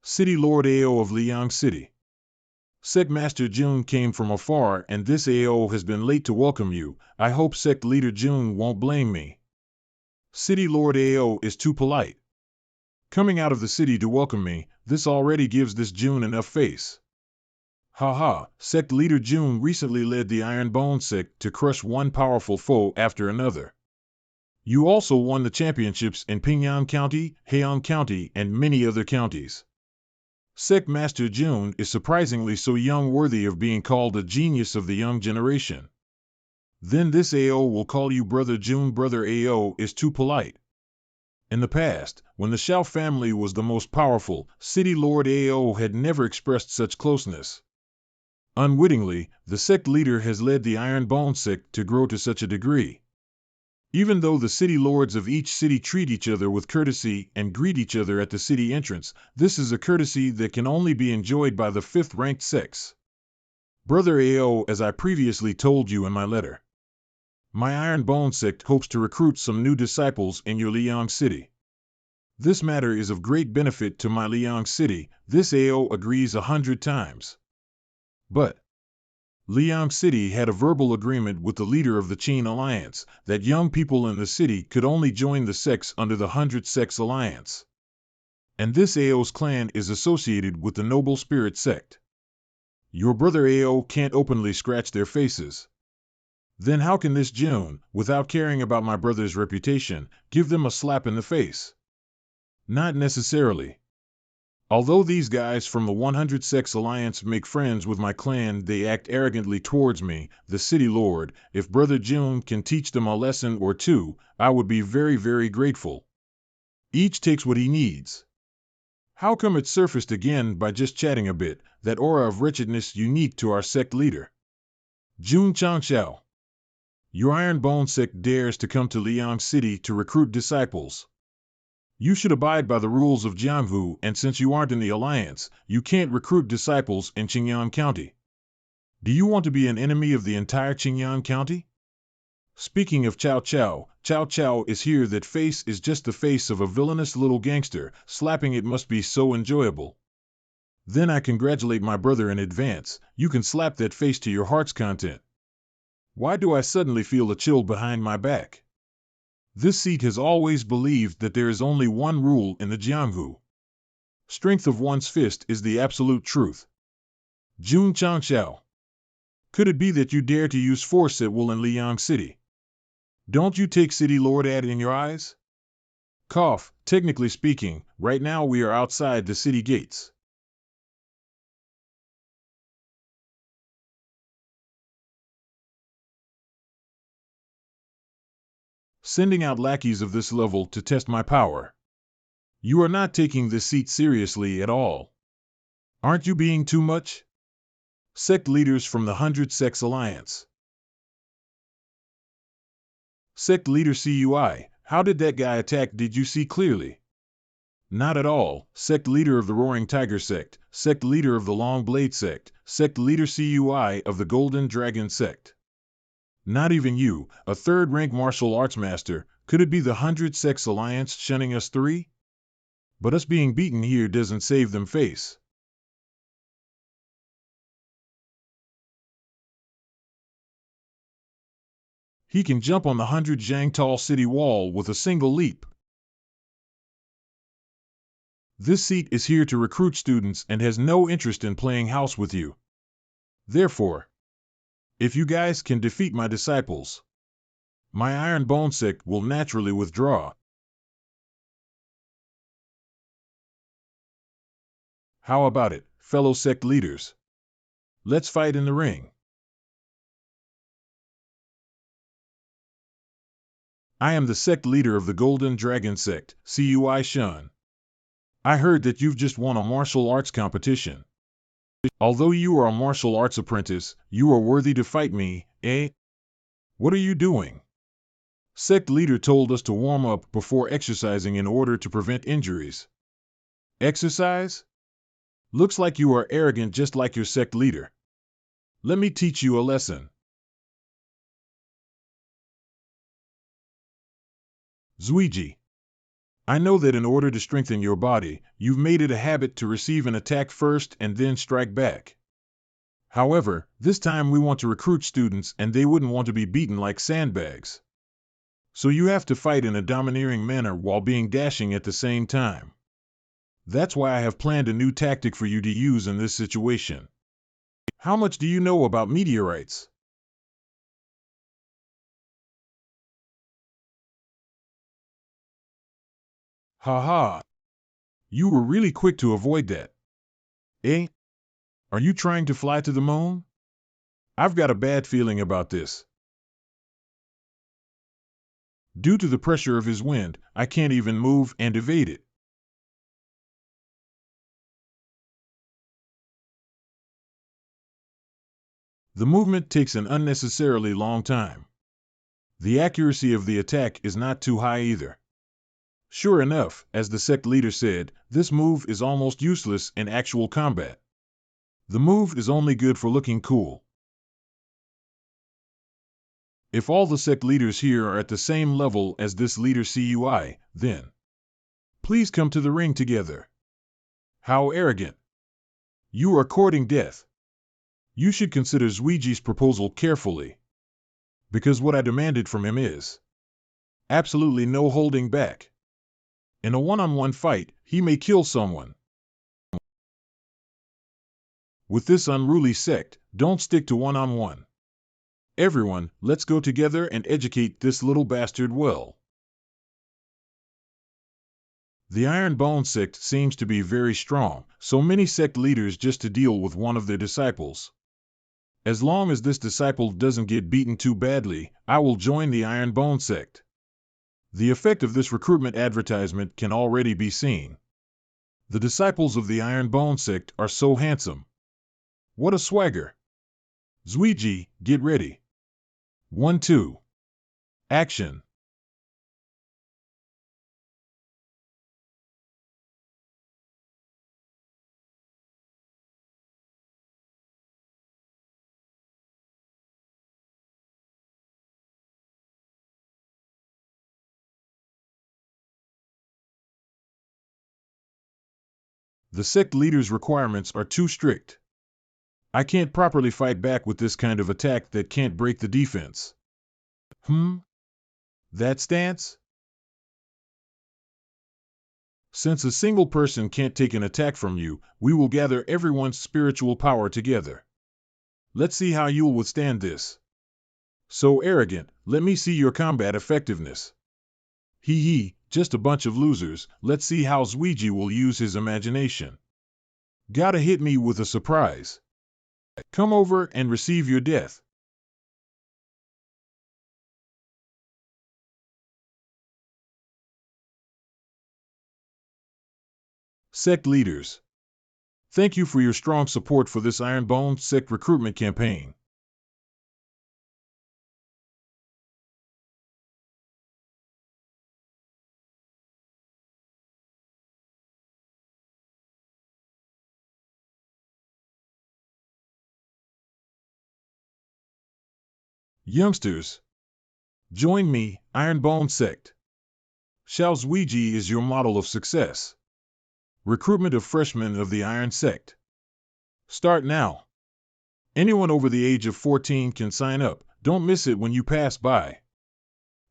City Lord Ao of Liang City. Sect Master Jun came from afar and this Ao has been late to welcome you. I hope Sect Leader Jun won't blame me. City Lord Ao is too polite. Coming out of the city to welcome me, this already gives this Jun enough face. Haha, Sect Leader Jun recently led the Iron Bone Sect to crush one powerful foe after another. You also won the championships in Pingyang County, Heian County, and many other counties. Sect Master Jun is surprisingly so young, worthy of being called a genius of the young generation. Then this Ao will call you Brother Jun. Brother Ao is too polite. In the past, when the Xiao family was the most powerful, City Lord Ao had never expressed such closeness. Unwittingly, the sect leader has led the Iron Bone Sect to grow to such a degree. Even though the city lords of each city treat each other with courtesy and greet each other at the city entrance, this is a courtesy that can only be enjoyed by the 5th-ranked sects. Brother Ao, as I previously told you in my letter, my Iron Bone Sect hopes to recruit some new disciples in your Liang City. This matter is of great benefit to my Liang City. This Ao agrees 100 times. But Liang City had a verbal agreement with the leader of the Qin Alliance that young people in the city could only join the sects under the 100 Sects Alliance. And this Ao's clan is associated with the Noble Spirit Sect. Your brother Ao can't openly scratch their faces. Then how can this Jun, without caring about my brother's reputation, give them a slap in the face? Not necessarily. Although these guys from the 100 Sects Alliance make friends with my clan, they act arrogantly towards me, the city lord. If Brother Jun can teach them a lesson or two, I would be very, very grateful. Each takes what he needs. How come it surfaced again by just chatting a bit, that aura of wretchedness unique to our sect leader? Jun Changxiao. Your Iron Bone Sect dares to come to Liang City to recruit disciples. You should abide by the rules of Jianghu, and since you aren't in the Alliance, you can't recruit disciples in Qingyang County. Do you want to be an enemy of the entire Qingyang County? Speaking of Cao Cao, Cao Cao is here. That face is just the face of a villainous little gangster. Slapping it must be so enjoyable. Then I congratulate my brother in advance. You can slap that face to your heart's content. Why do I suddenly feel a chill behind my back? This seat has always believed that there is only one rule in the Jianghu. Strength of one's fist is the absolute truth. Jun Changxiao. Could it be that you dare to use force at will in Liang City? Don't you take City Lord Ad in your eyes? Cough, technically speaking, right now we are outside the city gates. Sending out lackeys of this level to test my power. You are not taking this seat seriously at all. Aren't you being too much? Sect leaders from the 100 Sects Alliance. Sect leader CUI, how did that guy attack? Did you see clearly? Not at all. Sect leader of the Roaring Tiger Sect, sect leader of the Long Blade Sect, sect leader CUI of the Golden Dragon Sect. Not even you, a third-rank martial arts master. Could it be the 100 Sects Alliance shunning us three? But us being beaten here doesn't save them face. He can jump on the 100 Zhang tall city wall with a single leap. This seat is here to recruit students and has no interest in playing house with you. Therefore, if you guys can defeat my disciples, my Iron Bone Sect will naturally withdraw. How about it, fellow sect leaders? Let's fight in the ring. I am the sect leader of the Golden Dragon Sect, Cui Shun. I heard that you've just won a martial arts competition. Although you are a martial arts apprentice, you are worthy to fight me, eh? What are you doing? Sect leader told us to warm up before exercising in order to prevent injuries. Exercise? Looks like you are arrogant just like your sect leader. Let me teach you a lesson. Zuiji, I know that in order to strengthen your body, you've made it a habit to receive an attack first and then strike back. However, this time we want to recruit students and they wouldn't want to be beaten like sandbags. So you have to fight in a domineering manner while being dashing at the same time. That's why I have planned a new tactic for you to use in this situation. How much do you know about meteorites? Haha. You were really quick to avoid that. Eh? Are you trying to fly to the moon? I've got a bad feeling about this. Due to the pressure of his wind, I can't even move and evade it. The movement takes an unnecessarily long time. The accuracy of the attack is not too high either. Sure enough, as the sect leader said, this move is almost useless in actual combat. The move is only good for looking cool. If all the sect leaders here are at the same level as this leader CUI, then please come to the ring together. How arrogant. You are courting death. You should consider Zuiji's proposal carefully. Because what I demanded from him is absolutely no holding back. In a one-on-one fight, he may kill someone. With this unruly sect, don't stick to one-on-one. Everyone, let's go together and educate this little bastard well. The Iron Bone sect seems to be very strong, so many sect leaders just to deal with one of their disciples. As long as this disciple doesn't get beaten too badly, I will join the Iron Bone sect. The effect of this recruitment advertisement can already be seen. The disciples of the Iron Bone sect are so handsome. What a swagger. Zuiji, get ready. 1-2. Action. The sect leader's requirements are too strict. I can't properly fight back with this kind of attack that can't break the defense. That stance? Since a single person can't take an attack from you, we will gather everyone's spiritual power together. Let's see how you'll withstand this. So arrogant, let me see your combat effectiveness. Hee hee, just a bunch of losers, let's see how Zuiji will use his imagination. Gotta hit me with a surprise. Come over and receive your death. Sect leaders, thank you for your strong support for this Iron Bone sect recruitment campaign. Youngsters, join me, Iron Bone sect. Xiao Zuiji is your model of success. Recruitment of freshmen of the Iron Sect. Start now. Anyone over the age of 14 can sign up. Don't miss it when you pass by.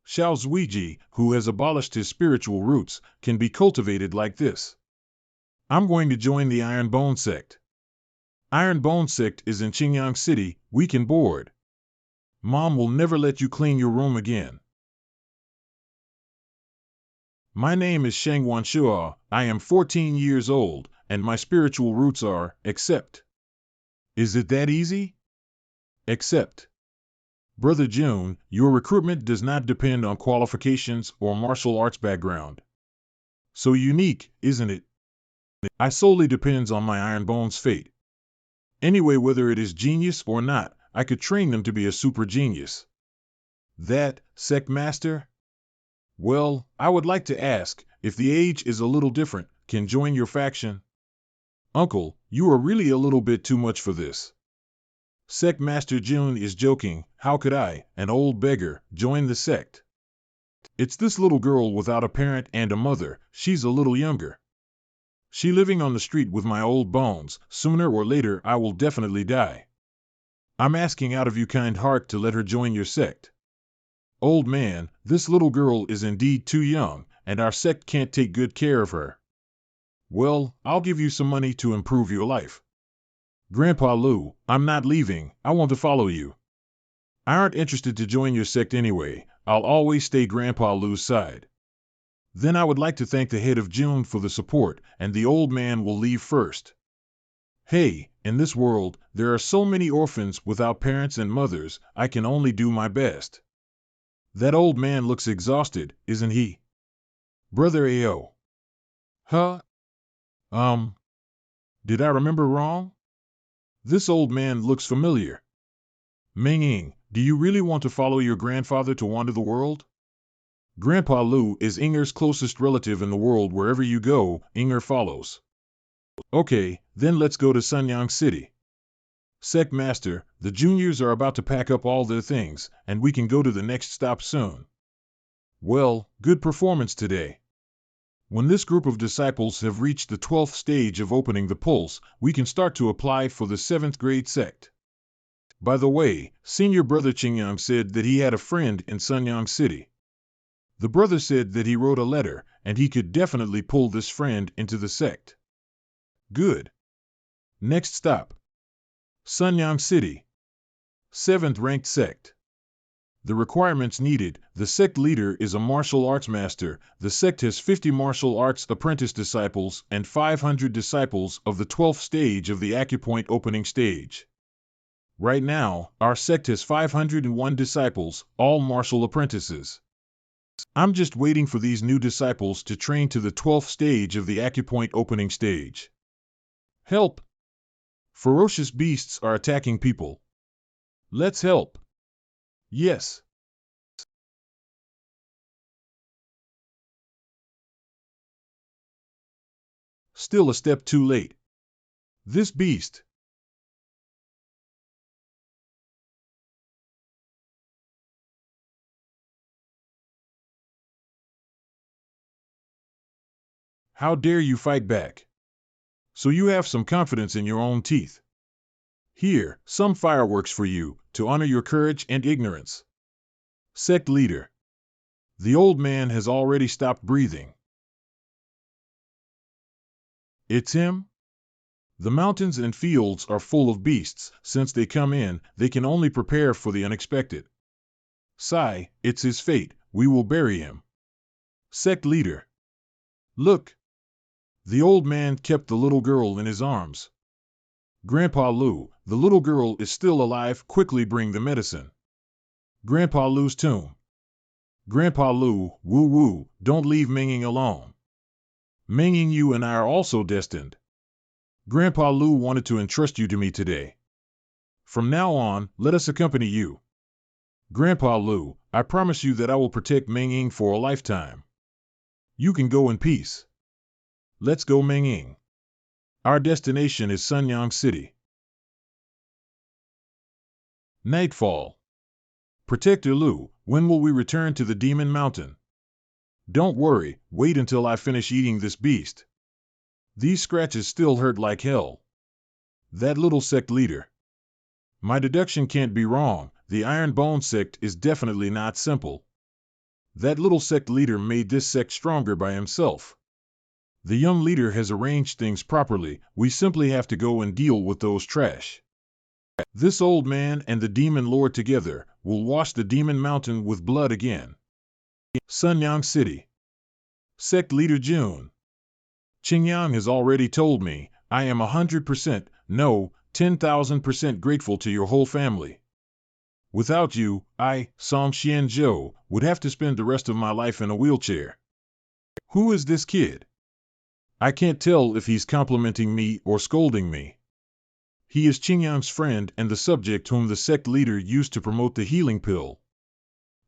Xiao Zuiji, who has abolished his spiritual roots, can be cultivated like this. I'm going to join the Iron Bone sect. Iron Bone sect is in Qingyang City, weak and bored. Mom will never let you clean your room again. My name is Sheng Wanshua. I am 14 years old. and my spiritual roots are accept. Is it that easy? Accept. Brother June, your recruitment does not depend on qualifications or martial arts background. So unique, isn't it? I solely depends on my Iron Bones fate. Anyway, whether it is genius or not, I could train them to be a super genius. That, Sect Master? Well, I would like to ask, if the age is a little different, can join your faction? Uncle, you are really a little bit too much for this. Sect Master June is joking. How could I, an old beggar, join the sect? It's this little girl without a parent and a mother. She's a little younger. She living on the street with my old bones. Sooner or later I will definitely die. I'm asking out of you kind heart to let her join your sect. Old man, this little girl is indeed too young, and our sect can't take good care of her. Well, I'll give you some money to improve your life. Grandpa Lou, I'm not leaving. I want to follow you. I aren't interested to join your sect anyway. I'll always stay Grandpa Lou's side. Then I would like to thank the head of June for the support, and the old man will leave first. Hey, in this world, there are so many orphans without parents and mothers. I can only do my best. That old man looks exhausted, isn't he? Brother A.O. Huh? Did I remember wrong? This old man looks familiar. Ming-Ying, do you really want to follow your grandfather to wander the world? Grandpa Lou is Inger's closest relative in the world. Wherever you go, Inger follows. Okay, then let's go to Sunyang City. Sect Master, the juniors are about to pack up all their things, and we can go to the next stop soon. Well, good performance today. When this group of disciples have reached the 12th stage of opening the pulse, we can start to apply for the 7th grade sect. By the way, Senior Brother Qingyang said that he had a friend in Sunyang City. The brother said that he wrote a letter, and he could definitely pull this friend into the sect. Good. Next stop. Sunyang City. 7th ranked sect. The requirements needed: the sect leader is a martial arts master. The sect has 50 martial arts apprentice disciples and 500 disciples of the 12th stage of the acupoint opening stage. Right now, our sect has 501 disciples, all martial apprentices. I'm just waiting for these new disciples to train to the 12th stage of the acupoint opening stage. Help! Ferocious beasts are attacking people. Let's help. Yes. Still a step too late. This beast. How dare you fight back? So you have some confidence in your own teeth. Here, some fireworks for you, to honor your courage and ignorance. Sect leader. The old man has already stopped breathing. It's him? The mountains and fields are full of beasts. Since they come in, they can only prepare for the unexpected. Sigh, it's his fate. We will bury him. Sect leader. Look. The old man kept the little girl in his arms. Grandpa Lou, the little girl is still alive. Quickly bring the medicine. Grandpa Lou's tomb. Grandpa Lou, woo-woo, don't leave Ming-Ying alone. Ming-Ying, you and I are also destined. Grandpa Lou wanted to entrust you to me today. From now on, let us accompany you. Grandpa Lou, I promise you that I will protect Ming-Ying for a lifetime. You can go in peace. Let's go, Ming-Ying. Our destination is Sunyang City. Nightfall. Protector Lou, when will we return to the Demon Mountain? Don't worry, wait until I finish eating this beast. These scratches still hurt like hell. That little sect leader. My deduction can't be wrong. The Iron Bone sect is definitely not simple. That little sect leader made this sect stronger by himself. The young leader has arranged things properly. We simply have to go and deal with those trash. This old man and the demon lord together will wash the Demon Mountain with blood again. Sunyang City. Sect leader June. Qingyang has already told me, I am 100%, no, 10,000% grateful to your whole family. Without you, I, Song Xianzhou, would have to spend the rest of my life in a wheelchair. Who is this kid? I can't tell if he's complimenting me or scolding me. He is Qingyang's friend and the subject whom the sect leader used to promote the healing pill.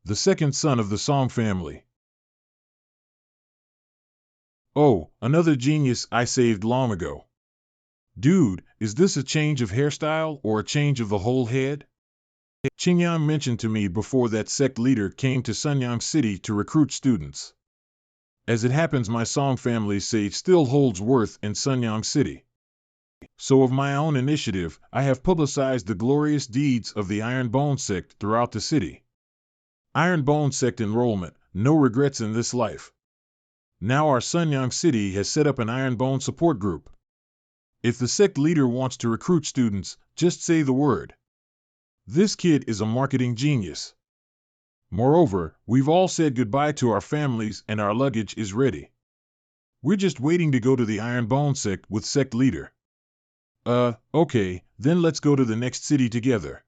The second son of the Song family. Oh, another genius I saved long ago. Dude, is this a change of hairstyle or a change of the whole head? Qingyang mentioned to me before that sect leader came to Sunyang City to recruit students. As it happens, my Song family's sage still holds worth in Sunyang City. So of my own initiative, I have publicized the glorious deeds of the Iron Bone Sect throughout the city. Iron Bone Sect enrollment, no regrets in this life. Now our Sunyang City has set up an Iron Bone support group. If the sect leader wants to recruit students, just say the word. This kid is a marketing genius. Moreover, we've all said goodbye to our families and our luggage is ready. We're just waiting to go to the Iron Bone Sect with sect leader. Okay, then let's go to the next city together.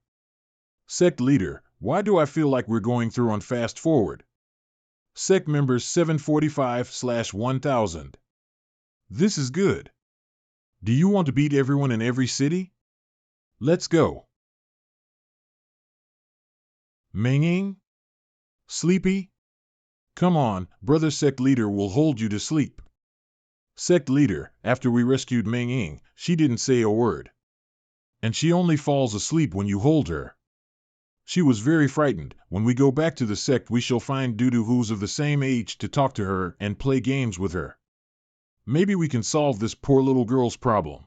Sect leader, why do I feel like we're going through on fast forward? Sect members 745/1000. This is good. Do you want to beat everyone in every city? Let's go. Menging? Sleepy? Come on, brother sect leader will hold you to sleep. Sect leader, after we rescued Menging, she didn't say a word. And she only falls asleep when you hold her. She was very frightened. When we go back to the sect we shall find Dudu who's of the same age to talk to her and play games with her. Maybe we can solve this poor little girl's problem.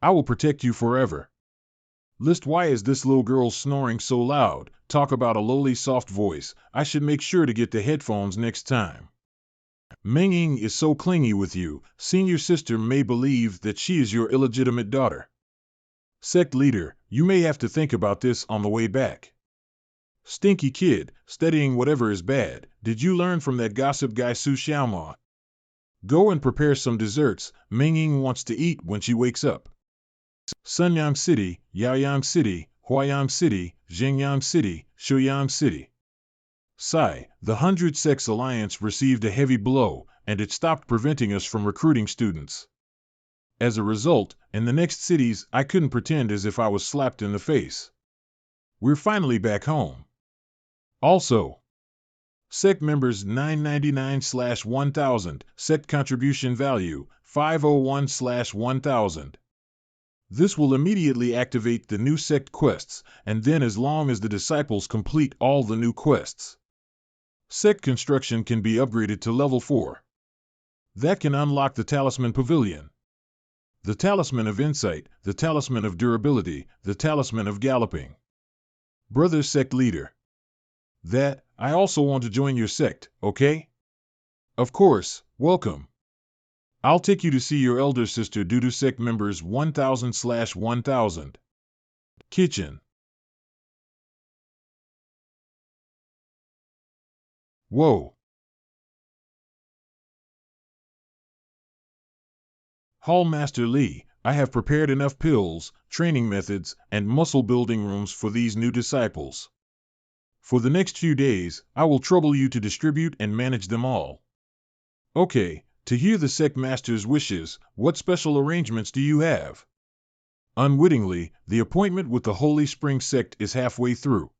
I will protect you forever. List, why is this little girl snoring so loud? Talk about a lowly soft voice. I should make sure to get the headphones next time. Menging is so clingy with you, senior sister may believe that she is your illegitimate daughter. Sect leader, you may have to think about this on the way back. Stinky kid, studying whatever is bad. Did you learn from that gossip guy Su Xiaoma? Go and prepare some desserts. Menging wants to eat when she wakes up. Sunyang City, Yaoyang City, Huayang City, Jingyang City, Shuyang City. Sigh, the 100 Sects Alliance received a heavy blow, and it stopped preventing us from recruiting students. As a result, in the next cities I couldn't pretend as if I was slapped in the face. We're finally back home. Also, Sect members 999/1000, Sect contribution value 501/1000. This will immediately activate the new sect quests, and then as long as the disciples complete all the new quests. Sect construction can be upgraded to level 4. That can unlock the Talisman Pavilion, the Talisman of Insight, the Talisman of Durability, the Talisman of Galloping. Brother Sect Leader. That, I also want to join your sect, okay? Of course, welcome. I'll take you to see your elder sister due to sect members 1000/1000. Kitchen. Whoa. Hall Master Li, I have prepared enough pills, training methods, and muscle building rooms for these new disciples. For the next few days, I will trouble you to distribute and manage them all. Okay. To hear the sect master's wishes, what special arrangements do you have? Unwittingly, the appointment with the Holy Spring sect is halfway through.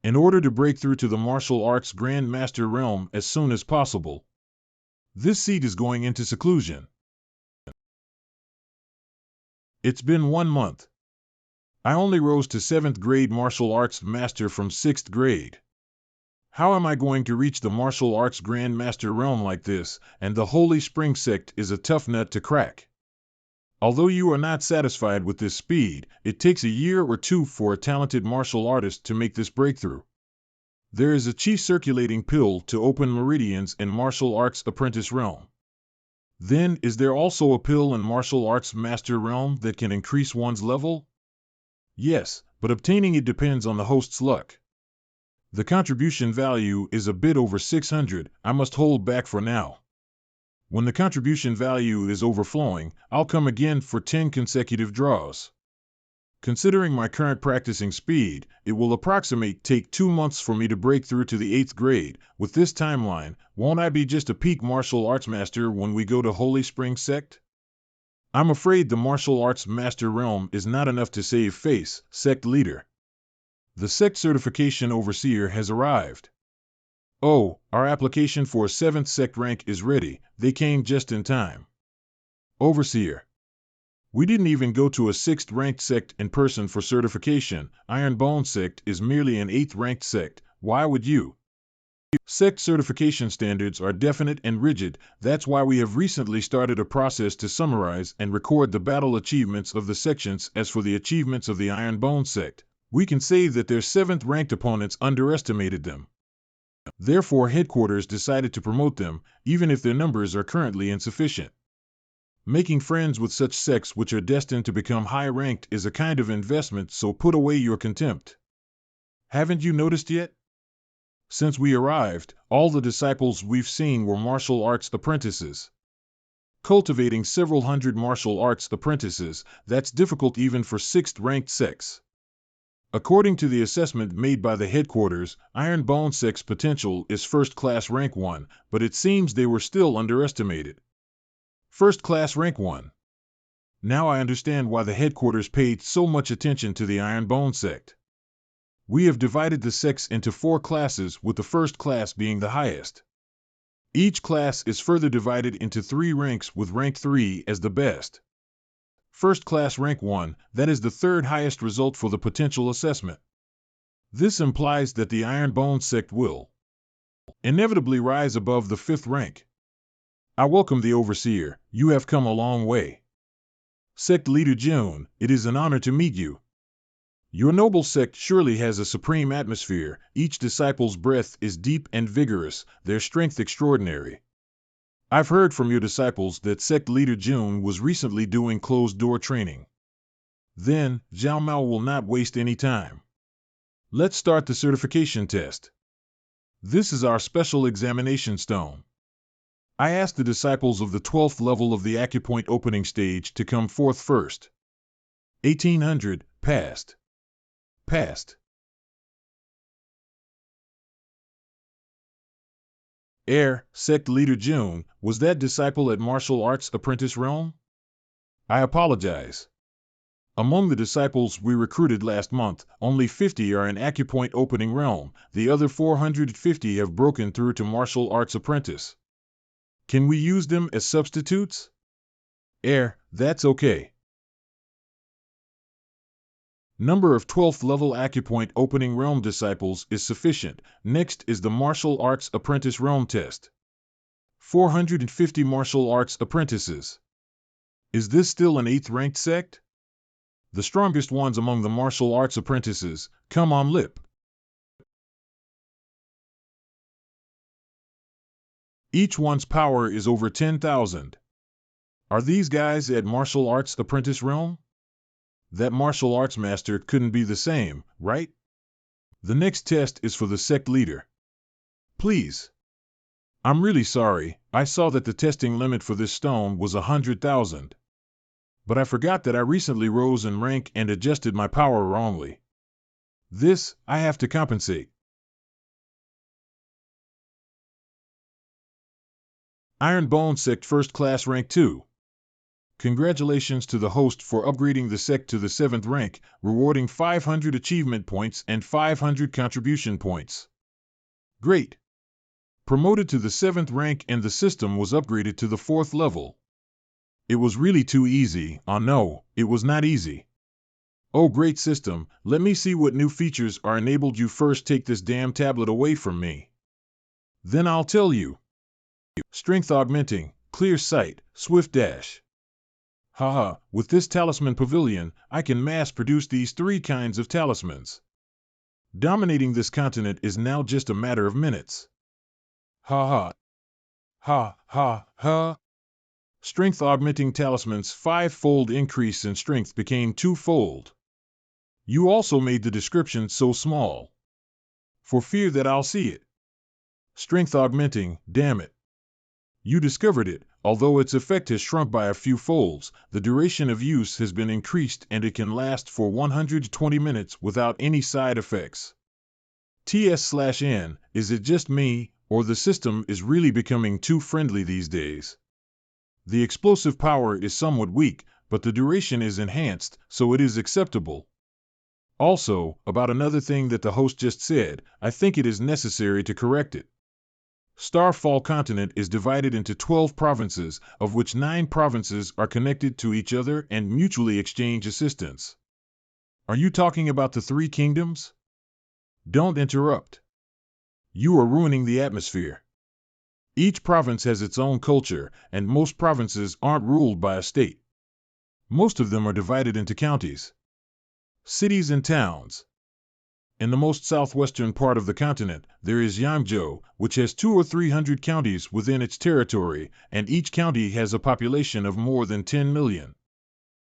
In order to break through to the martial arts Grand Master realm as soon as possible, this seat is going into seclusion. It's been 1 month. I only rose to 7th grade martial arts master from 6th grade. How am I going to reach the martial arts Grand Master realm like this? And the Holy Spring sect is a tough nut to crack. Although you are not satisfied with this speed, it takes a year or 2 for a talented martial artist to make this breakthrough. There is a chi circulating pill to open meridians in martial arts apprentice realm. Then, is there also a pill in martial arts master realm that can increase one's level? Yes, but obtaining it depends on the host's luck. The contribution value is a bit over 600. I must hold back for now. When the contribution value is overflowing, I'll come again for 10 consecutive draws. Considering my current practicing speed, it will take 2 months for me to break through to the 8th grade. With this timeline, won't I be just a peak martial arts master when we go to Holy Spring Sect? I'm afraid the martial arts master realm is not enough to save face, Sect leader. The Sect certification overseer has arrived. Oh, our application for a 7th Sect rank is ready. They came just in time. Overseer. We didn't even go to a 6th ranked sect in person for certification. Iron Bone Sect is merely an 8th ranked sect. Why would you? Sect certification standards are definite and rigid. That's why we have recently started a process to summarize and record the battle achievements of the sections. As for the achievements of the Iron Bone Sect, we can say that their 7th ranked opponents underestimated them. Therefore, headquarters decided to promote them, even if their numbers are currently insufficient. Making friends with such sects which are destined to become high-ranked is a kind of investment, so put away your contempt. Haven't you noticed yet? Since we arrived, all the disciples we've seen were martial arts apprentices. Cultivating several hundred martial arts apprentices, that's difficult even for 6th ranked sects. According to the assessment made by the headquarters, Iron Bone Sect's potential is first class rank 1, but it seems they were still underestimated. First class rank 1. Now I understand why the headquarters paid so much attention to the Iron Bone Sect. We have divided the sects into 4 classes, with the first class being the highest. Each class is further divided into 3 ranks, with rank 3 as the best. First class rank 1, that is the 3rd highest result for the potential assessment. This implies that the Iron Bone Sect will inevitably rise above the 5th rank. I welcome the overseer. You have come a long way. Sect leader June, it is an honor to meet you. Your noble sect surely has a supreme atmosphere. Each disciple's breath is deep and vigorous, their strength extraordinary. I've heard from your disciples that Sect leader June was recently doing closed-door training. Then, Zhao Mao will not waste any time. Let's start the certification test. This is our special examination stone. I asked the disciples of the 12th level of the acupoint opening stage to come forth first. 1800, passed. Passed. Sect leader June, was that disciple at martial arts apprentice realm? I apologize. Among the disciples we recruited last month, only 50 are in acupoint opening realm. The other 450 have broken through to martial arts apprentice. Can we use them as substitutes? That's okay. Number of 12th level acupoint opening realm disciples is sufficient. Next is the martial arts apprentice realm test. 450 martial arts apprentices. Is this still an 8th ranked sect? The strongest ones among the martial arts apprentices, come on lip. Each one's power is over 10,000. Are these guys at martial arts apprentice realm? That martial arts master couldn't be the same, right? The next test is for the sect leader. Please. I'm really sorry, I saw that the testing limit for this stone was 100,000. But I forgot that I recently rose in rank and adjusted my power wrongly. This, I have to compensate. Iron Bone Sect First Class Rank 2. Congratulations to the host for upgrading the sect to the 7th rank, rewarding 500 achievement points and 500 contribution points. Great! Promoted to the 7th rank and the system was upgraded to the 4th level. It was really too easy. Oh no, it was not easy. Oh great system, let me see what new features are enabled. You first take this damn tablet away from me. Then I'll tell you. Strength augmenting, clear sight, swift dash. Haha, with this talisman pavilion, I can mass produce these 3 kinds of talismans. Dominating this continent is now just a matter of minutes. Ha ha. Strength augmenting talismans 5-fold increase in strength became 2-fold. You also made the description so small. For fear that I'll see it. Strength augmenting, damn it. You discovered it. Although its effect has shrunk by a few folds, the duration of use has been increased and it can last for 120 minutes without any side effects. TS/N, is it just me, or the system is really becoming too friendly these days? The explosive power is somewhat weak, but the duration is enhanced, so it is acceptable. Also, about another thing that the host just said, I think it is necessary to correct it. Starfall Continent is divided into 12 provinces, of which 9 provinces are connected to each other and mutually exchange assistance. Are you talking about the 3 kingdoms? Don't interrupt. You are ruining the atmosphere. Each province has its own culture, and most provinces aren't ruled by a state. Most of them are divided into counties, cities and towns. In the most southwestern part of the continent, there is Yangzhou, which has 200 or 300 counties within its territory, and each county has a population of more than 10 million.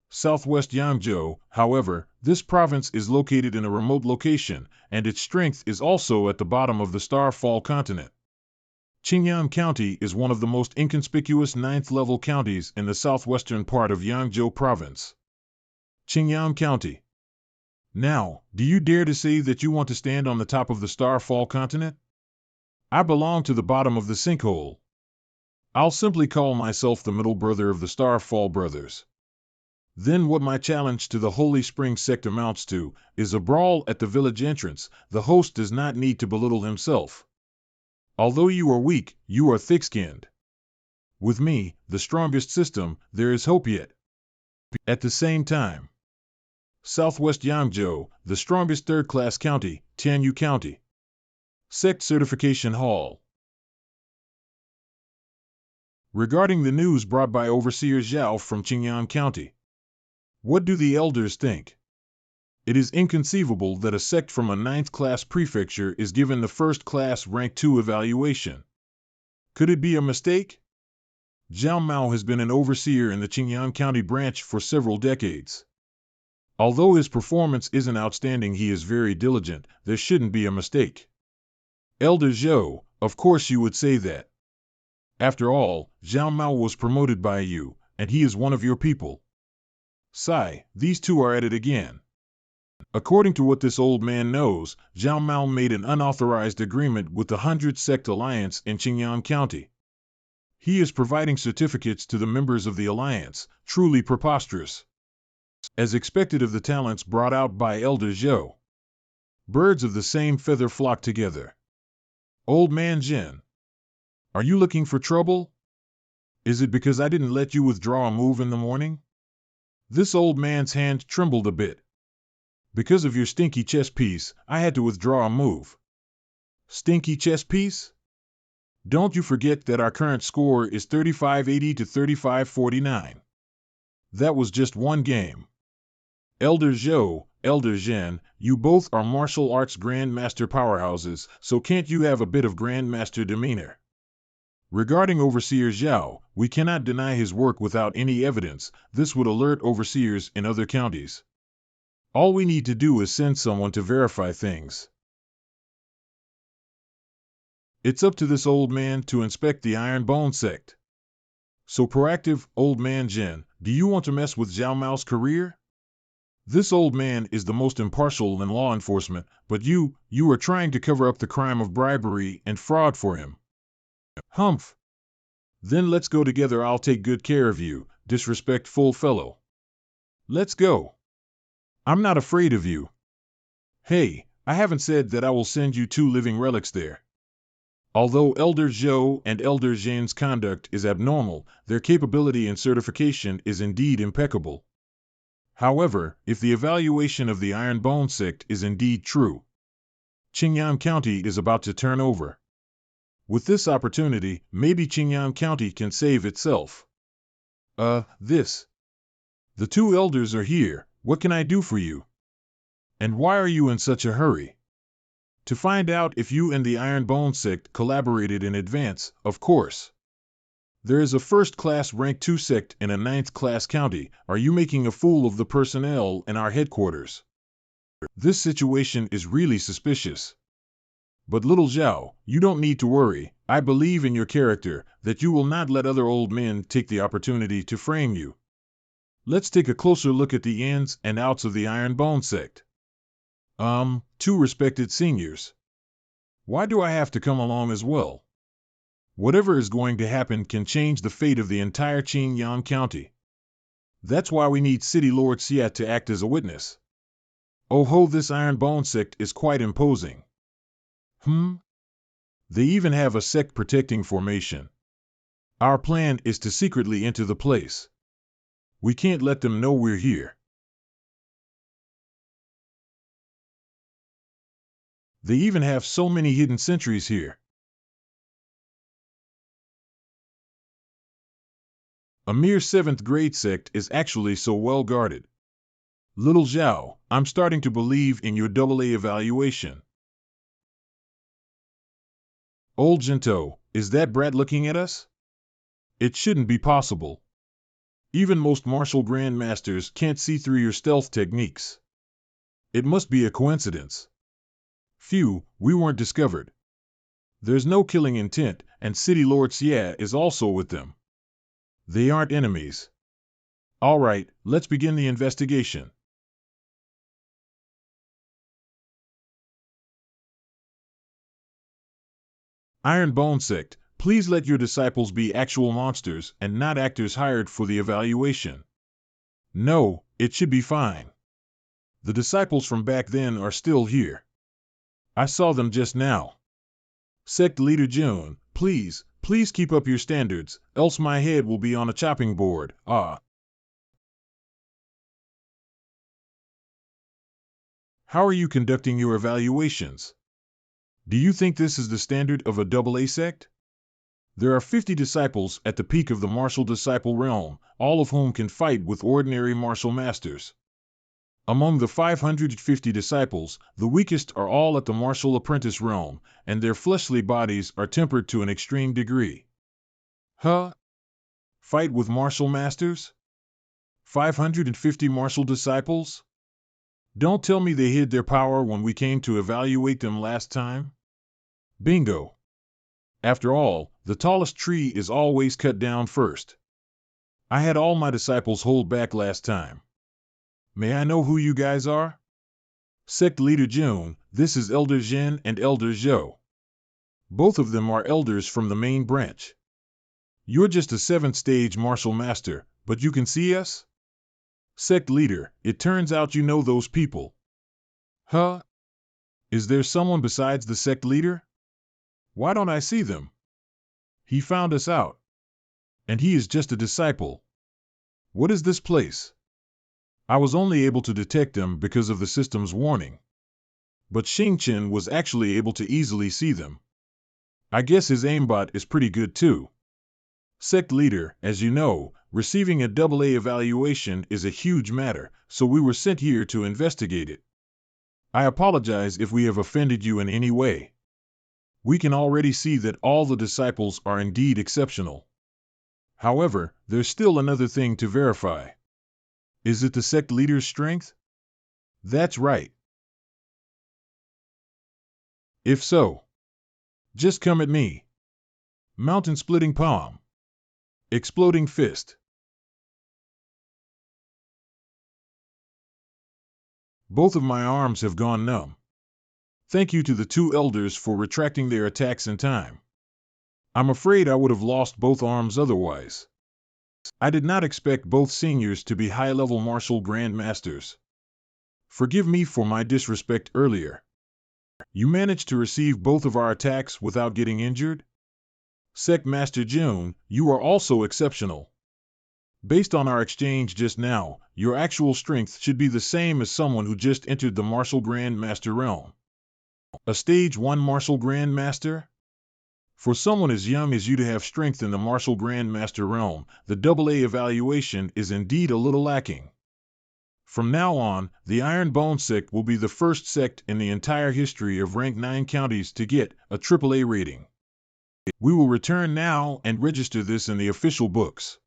Southwest Yangzhou, however, this province is located in a remote location, and its strength is also at the bottom of the Starfall Continent. Qingyang County is one of the most inconspicuous 9th-level counties in the southwestern part of Yangzhou Province. Qingyang County. Now, do you dare to say that you want to stand on the top of the Starfall Continent? I belong to the bottom of the sinkhole. I'll simply call myself the middle brother of the Starfall Brothers. Then what my challenge to the Holy Spring Sect amounts to is a brawl at the village entrance. The host does not need to belittle himself. Although you are weak, you are thick-skinned. With me, the strongest system, there is hope yet. At the same time, Southwest Yangzhou, the strongest third-class county, Tianyu County. Sect Certification Hall. Regarding the news brought by Overseer Zhao from Qingyang County. What do the elders think? It is inconceivable that a sect from a 9th-class prefecture is given the first-class Rank 2 evaluation. Could it be a mistake? Zhao Mao has been an overseer in the Qingyang County branch for several decades. Although his performance isn't outstanding, he is very diligent. There shouldn't be a mistake. Elder Zhou, of course you would say that. After all, Zhao Mao was promoted by you, and he is one of your people. Sigh, these two are at it again. According to what this old man knows, Zhao Mao made an unauthorized agreement with the 100 Sect Alliance in Qingyang County. He is providing certificates to the members of the alliance, truly preposterous. As expected of the talents brought out by Elder Zhou. Birds of the same feather flock together. Old man Jin. Are you looking for trouble? Is it because I didn't let you withdraw a move in the morning? This old man's hand trembled a bit. Because of your stinky chess piece, I had to withdraw a move. Stinky chess piece? Don't you forget that our current score is 3580 to 3549. That was just one game. Elder Zhou, Elder Zhen, you both are martial arts grandmaster powerhouses, so can't you have a bit of grandmaster demeanor? Regarding Overseer Zhao, we cannot deny his work without any evidence. This would alert overseers in other counties. All we need to do is send someone to verify things. It's up to this old man to inspect the Iron Bone Sect. So proactive, old man Jin, do you want to mess with Zhao Mao's career? This old man is the most impartial in law enforcement, but you are trying to cover up the crime of bribery and fraud for him. Humph. Then let's go together. I'll take good care of you, disrespectful fellow. Let's go. I'm not afraid of you. Hey, I haven't said that I will send you 2 living relics there. Although Elder Zhou and Elder Zhen's conduct is abnormal, their capability and certification is indeed impeccable. However, if the evaluation of the Iron Bone Sect is indeed true, Qingyang County is about to turn over. With this opportunity, maybe Qingyang County can save itself. This. The 2 elders are here. What can I do for you? And why are you in such a hurry? To find out if you and the Iron Bone Sect collaborated in advance, of course. There is a first-class Rank 2 sect in a 9th-class county. Are you making a fool of the personnel in our headquarters? This situation is really suspicious. But little Zhao, you don't need to worry. I believe in your character, that you will not let other old men take the opportunity to frame you. Let's take a closer look at the ins and outs of the Iron Bone sect. Two respected seniors. Why do I have to come along as well? Whatever is going to happen can change the fate of the entire Qingyang County. That's why we need City Lord Siat to act as a witness. Oh ho, this Iron Bone sect is quite imposing. They even have a sect protecting formation. Our plan is to secretly enter the place. We can't let them know we're here. They even have so many hidden sentries here. A mere 7th grade sect is actually so well guarded. Little Zhao, I'm starting to believe in your AA evaluation. Old Jinto, is that brat looking at us? It shouldn't be possible. Even most martial grandmasters can't see through your stealth techniques. It must be a coincidence. Phew, we weren't discovered. There's no killing intent, and City Lord Xia is also with them. They aren't enemies. All right, let's begin the investigation. Iron Bone Sect, please let your disciples be actual monsters and not actors hired for the evaluation. No, it should be fine. The disciples from back then are still here. I saw them just now. Sect Leader June, please keep up your standards, else my head will be on a chopping board. How are you conducting your evaluations? Do you think this is the standard of a AA sect? There are 50 disciples at the peak of the martial disciple realm, all of whom can fight with ordinary martial masters. Among the 550 disciples, the weakest are all at the martial apprentice realm, and their fleshly bodies are tempered to an extreme degree. Fight with martial masters? 550 martial disciples? Don't tell me they hid their power when we came to evaluate them last time? Bingo! After all, the tallest tree is always cut down first. I had all my disciples hold back last time. May I know who you guys are? Sect Leader June, this is Elder Zhen and Elder Zhou. Both of them are elders from the main branch. You're just a 7th stage martial master, but you can see us? Sect Leader, it turns out you know those people. Is there someone besides the Sect Leader? Why don't I see them? He found us out. And he is just a disciple. What is this place? I was only able to detect them because of the system's warning. But Xingqian was actually able to easily see them. I guess his aimbot is pretty good too. Sect Leader, as you know, receiving a AA evaluation is a huge matter, so we were sent here to investigate it. I apologize if we have offended you in any way. We can already see that all the disciples are indeed exceptional. However, there's still another thing to verify. Is it the Sect Leader's strength? That's right. If so, just come at me. Mountain-splitting palm. Exploding fist. Both of my arms have gone numb. Thank you to the 2 elders for retracting their attacks in time. I'm afraid I would have lost both arms otherwise. I did not expect both seniors to be high-level martial grandmasters. Forgive me for my disrespect earlier. You managed to receive both of our attacks without getting injured? Sect Master June, you are also exceptional. Based on our exchange just now, your actual strength should be the same as someone who just entered the martial grandmaster realm. A stage 1 martial grandmaster? For someone as young as you to have strength in the martial grandmaster realm, the AA evaluation is indeed a little lacking. From now on, the Iron Bone Sect will be the first sect in the entire history of Rank 9 counties to get a AAA rating. We will return now and register this in the official books.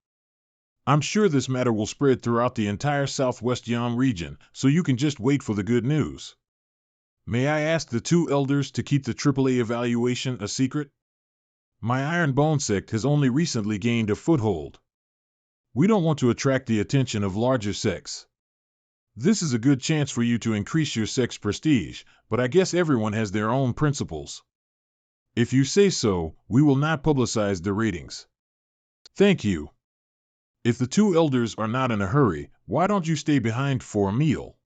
I'm sure this matter will spread throughout the entire Southwest Yam region, so you can just wait for the good news. May I ask the two elders to keep the AAA evaluation a secret? My Iron Bone sect has only recently gained a foothold. We don't want to attract the attention of larger sects. This is a good chance for you to increase your sect's prestige, but I guess everyone has their own principles. If you say so, we will not publicize the ratings. Thank you. If the two elders are not in a hurry, why don't you stay behind for a meal?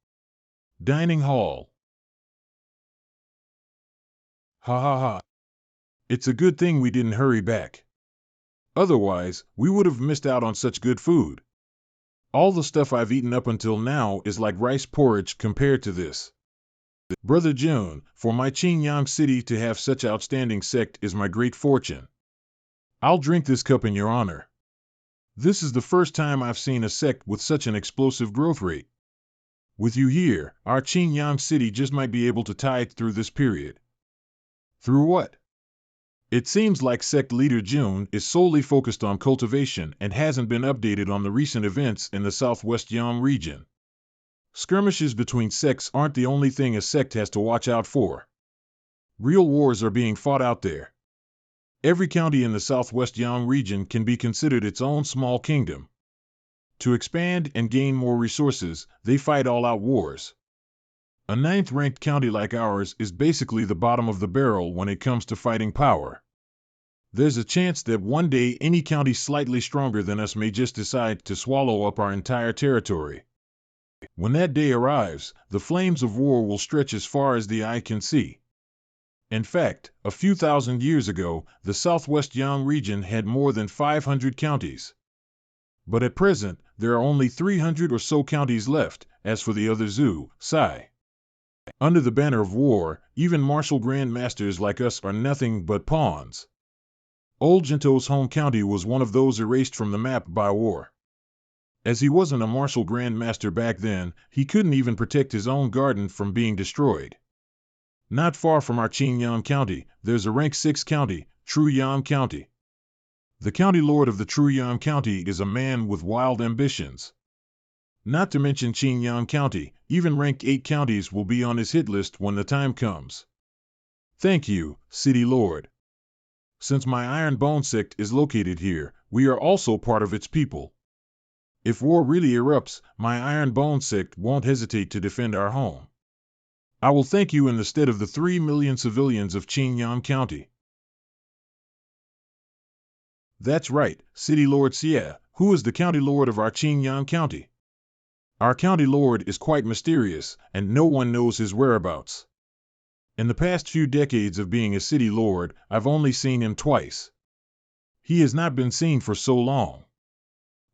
Dining hall. Ha ha ha. It's a good thing we didn't hurry back. Otherwise, we would have missed out on such good food. All the stuff I've eaten up until now is like rice porridge compared to this. Brother June, for my Qingyang city to have such outstanding sect is my great fortune. I'll drink this cup in your honor. This is the first time I've seen a sect with such an explosive growth rate. With you here, our Qingyang city just might be able to tide through this period. Through what? It seems like sect leader June is solely focused on cultivation and hasn't been updated on the recent events in the southwest Yang region. Skirmishes between sects aren't the only thing a sect has to watch out for. Real wars are being fought out there. Every county in the southwest Yang region can be considered its own small kingdom. To expand and gain more resources, they fight all-out wars. A ninth-ranked county like ours is basically the bottom of the barrel when it comes to fighting power. There's a chance that one day any county slightly stronger than us may just decide to swallow up our entire territory. When that day arrives, the flames of war will stretch as far as the eye can see. In fact, a few thousand years ago, the southwest Yang region had more than 500 counties. But at present, there are only 300 or so counties left. As for the other Zhu, Sai. Under the banner of war, even martial grand masters like us are nothing but pawns. Old Jinto's home county was one of those erased from the map by war. As he wasn't a martial grand master back then, he couldn't even protect his own garden from being destroyed. Not far from our Qingyang County, there's a rank 6 county, Truyang County. The county lord of the Truyang County is a man with wild ambitions. Not to mention Qingyang County, even rank 8 counties will be on his hit list when the time comes. Thank you, City Lord. Since my Iron Bone sect is located here, we are also part of its people. If war really erupts, my Iron Bone sect won't hesitate to defend our home. I will thank you in the stead of the 3 million civilians of Qingyang County. That's right, City Lord Xie, who is the county lord of our Qingyang County. Our county lord is quite mysterious, and no one knows his whereabouts. In the past few decades of being a city lord, I've only seen him twice. He has not been seen for so long.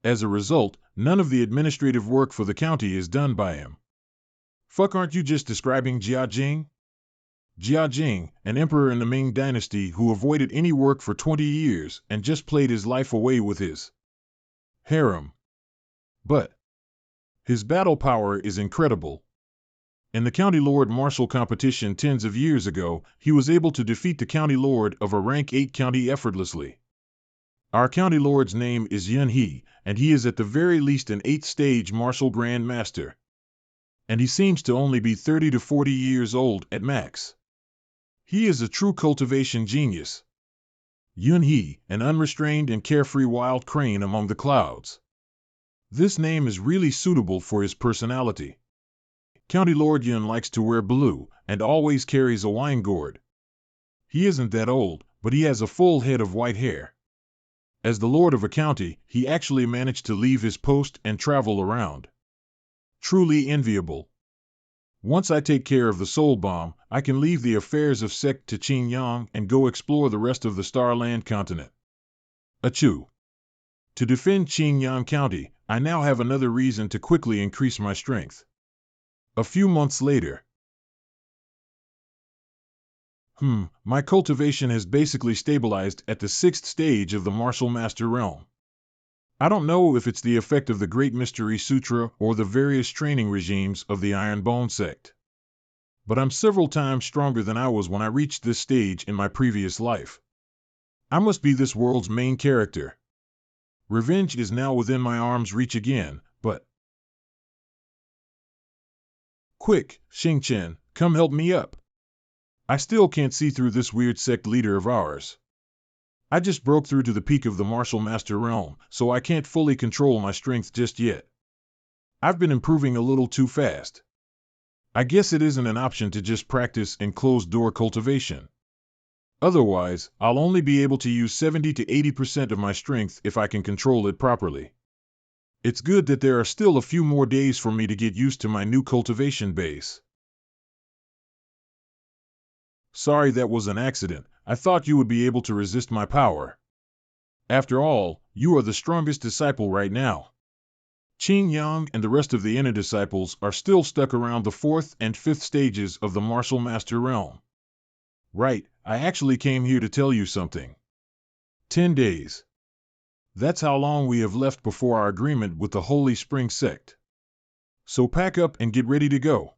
As a result, none of the administrative work for the county is done by him. Fuck, aren't you just describing Jia Jing? Jia Jing, an emperor in the Ming dynasty who avoided any work for 20 years and just played his life away with his harem. But his battle power is incredible. In the county lord martial competition tens of years ago, he was able to defeat the county lord of a rank 8 county effortlessly. Our county lord's name is Yun He, and he is at the very least an 8th stage martial grand master. And he seems to only be 30 to 40 years old at max. He is a true cultivation genius. Yun He, an unrestrained and carefree wild crane among the clouds. This name is really suitable for his personality. County Lord Yun likes to wear blue, and always carries a wine gourd. He isn't that old, but he has a full head of white hair. As the lord of a county, he actually managed to leave his post and travel around. Truly enviable. Once I take care of the soul bomb, I can leave the affairs of Sect to Qingyang and go explore the rest of the Starland continent. Achoo. To defend Qingyang County, I now have another reason to quickly increase my strength. A few months later. My cultivation has basically stabilized at the 6th stage of the Martial Master realm. I don't know if it's the effect of the Great Mystery Sutra or the various training regimes of the Iron Bone sect. But I'm several times stronger than I was when I reached this stage in my previous life. I must be this world's main character. Revenge is now within my arm's reach again, but... Quick, Xingchen, Come help me up. I still can't see through this weird sect leader of ours. I just broke through to the peak of the martial master realm, so I can't fully control my strength just yet. I've been improving a little too fast. I guess it isn't an option to just practice in closed-door cultivation. Otherwise, I'll only be able to use 70 to 80% of my strength if I can control it properly. It's good that there are still a few more days for me to get used to my new cultivation base. Sorry, that was an accident. I thought you would be able to resist my power. After all, you are the strongest disciple right now. Qin Yang and the rest of the inner disciples are still stuck around the 4th and 5th stages of the martial master realm. Right, I actually came here to tell you something. 10 days. That's how long we have left before our agreement with the Holy Spring Sect. So pack up and get ready to go.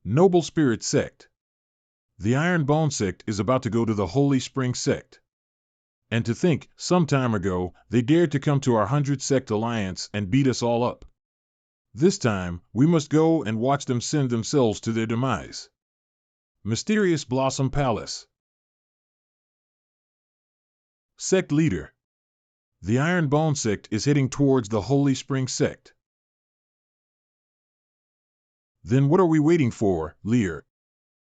Noble Spirit Sect. The Iron Bone Sect is about to go to the Holy Spring Sect. And to think, some time ago, they dared to come to our 100 Sect Alliance and beat us all up. This time, we must go and watch them send themselves to their demise. Mysterious Blossom Palace. Sect Leader. The Iron Bone Sect is heading towards the Holy Spring Sect. Then what are we waiting for, Lear?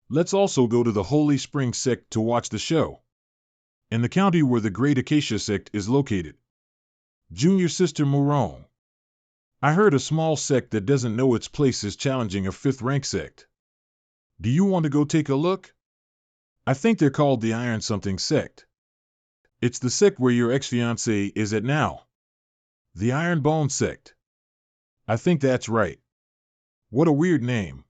Let's also go to the Holy Spring Sect to watch the show. In the county where the Great Acacia Sect is located. Junior Sister Murong. I heard a small sect that doesn't know its place is challenging a 5th rank sect. Do you want to go take a look? I think they're called the Iron Something Sect. It's the sect where your ex-fiancé is at now. The Iron Bone Sect. I think that's right. What a weird name.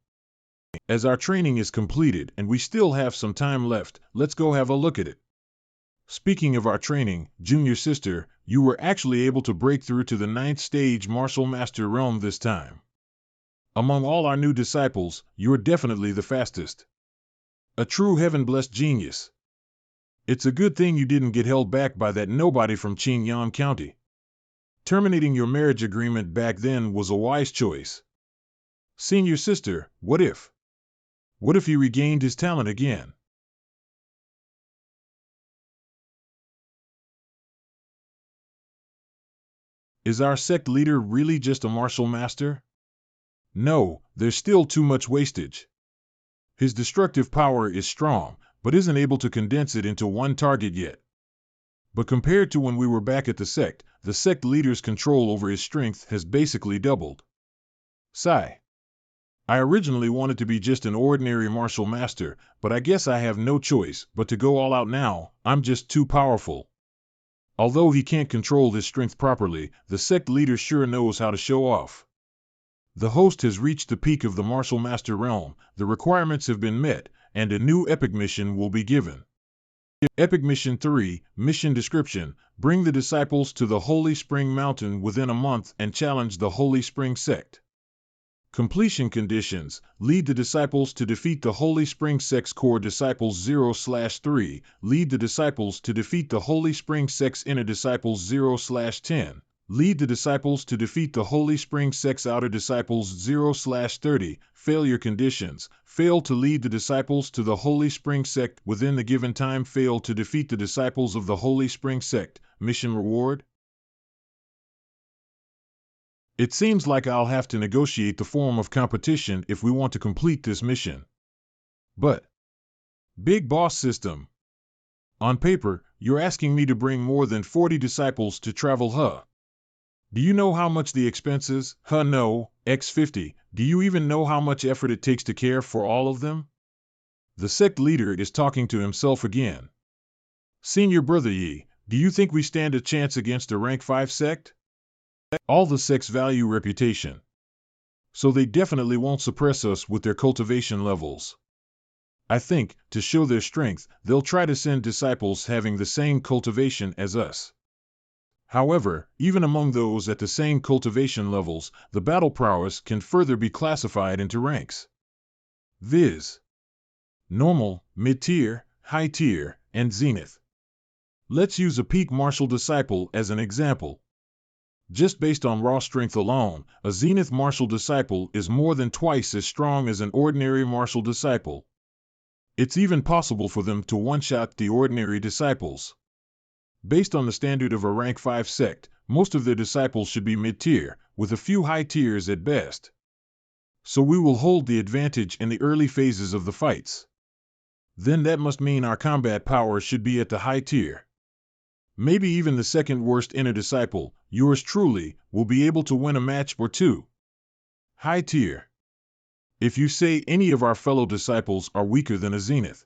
As our training is completed and we still have some time left, let's go have a look at it. Speaking of our training, Junior Sister, you were actually able to break through to the 9th stage Martial Master realm this time. Among all our new disciples, you're definitely the fastest. A true heaven-blessed genius. It's a good thing you didn't get held back by that nobody from Qingyang County. Terminating your marriage agreement back then was a wise choice. Senior Sister, what if? What if he regained his talent again? Is our sect leader really just a martial master? No, there's still too much wastage. His destructive power is strong, but isn't able to condense it into one target yet. But compared to when we were back at the sect leader's control over his strength has basically doubled. Sigh. I originally wanted to be just an ordinary martial master, but I guess I have no choice but to go all out now. I'm just too powerful. Although he can't control his strength properly, the sect leader sure knows how to show off. The host has reached the peak of the martial master realm, the requirements have been met, and a new epic mission will be given. Epic Mission 3, Mission Description, bring the disciples to the Holy Spring Mountain within a month and challenge the Holy Spring Sect. Completion conditions, lead the disciples to defeat the Holy Spring Sect's core disciples 0/3, lead the disciples to defeat the Holy Spring Sect's inner disciples 0/10, lead the disciples to defeat the Holy Spring Sect's outer disciples 0/30, failure conditions, fail to lead the disciples to the Holy Spring Sect within the given time, fail to defeat the disciples of the Holy Spring Sect, mission reward. It seems like I'll have to negotiate the form of competition if we want to complete this mission. But, Big Boss System. On paper, you're asking me to bring more than 40 disciples to travel, huh? Do you know how much the expense is? Huh, no, X50, do you even know how much effort it takes to care for all of them? The sect leader is talking to himself again. Senior Brother Yi, do you think we stand a chance against a rank 5 sect? All the sects value reputation. So they definitely won't suppress us with their cultivation levels. I think, to show their strength, they'll try to send disciples having the same cultivation as us. However, even among those at the same cultivation levels, the battle prowess can further be classified into ranks. Viz. Normal, mid-tier, high-tier, and zenith. Let's use a peak martial disciple as an example. Just based on raw strength alone, a Zenith martial disciple is more than twice as strong as an ordinary martial disciple. It's even possible for them to one-shot the ordinary disciples. Based on the standard of a rank 5 sect, most of their disciples should be mid-tier, with a few high tiers at best. So we will hold the advantage in the early phases of the fights. Then that must mean our combat power should be at the high tier. Maybe even the second worst inner disciple, yours truly, will be able to win a match or two. High tier. If you say any of our fellow disciples are weaker than a Zenith,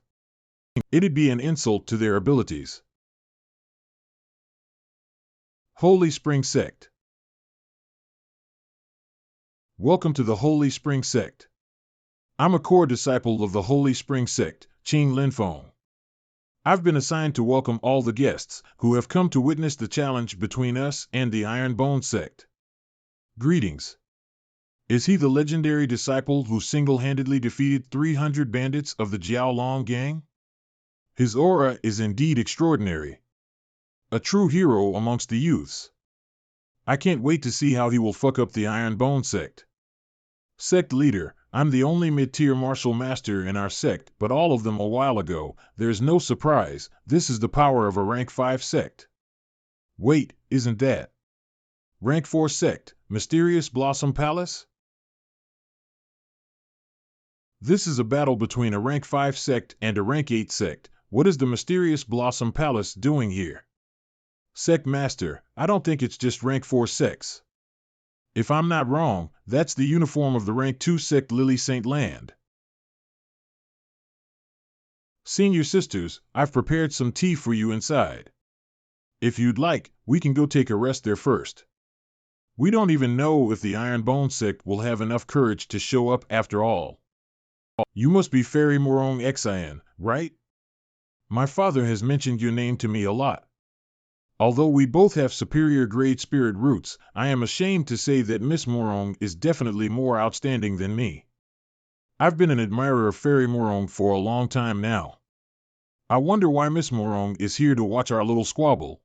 it'd be an insult to their abilities. Holy Spring Sect. Welcome to the Holy Spring Sect. I'm a core disciple of the Holy Spring Sect, Qing Linfeng. I've been assigned to welcome all the guests who have come to witness the challenge between us and the Iron Bone Sect. Greetings. Is he the legendary disciple who single-handedly defeated 300 bandits of the Jiaolong gang? His aura is indeed extraordinary. A true hero amongst the youths. I can't wait to see how he will fuck up the Iron Bone Sect. Sect leader, I'm the only mid-tier martial master in our sect, but all of them a while ago. There's no surprise, this is the power of a rank 5 sect. Wait, isn't that rank 4 sect, Mysterious Blossom Palace? This is a battle between a rank 5 sect and a rank 8 sect. What is the Mysterious Blossom Palace doing here? Sect master, I don't think it's just rank 4 sects. If I'm not wrong, that's the uniform of the rank 2 sect Lily St. Land. Senior sisters, I've prepared some tea for you inside. If you'd like, we can go take a rest there first. We don't even know if the Iron Bone Sect will have enough courage to show up after all. You must be Fairy Morong Xin, right? My father has mentioned your name to me a lot. Although we both have superior grade spirit roots, I am ashamed to say that Miss Morong is definitely more outstanding than me. I've been an admirer of Fairy Morong for a long time now. I wonder why Miss Morong is here to watch our little squabble.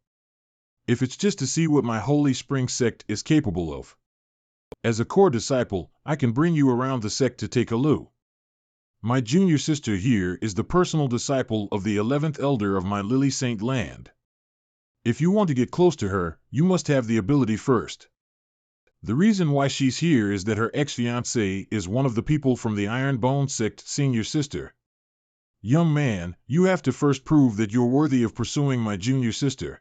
If it's just to see what my Holy Spring Sect is capable of. As a core disciple, I can bring you around the sect to take a loo. My junior sister here is the personal disciple of the 11th elder of my Lily St. Land. If you want to get close to her, you must have the ability first. The reason why she's here is that her ex-fiancé is one of the people from the Iron Bone Sect, senior sister. Young man, you have to first prove that you're worthy of pursuing my junior sister.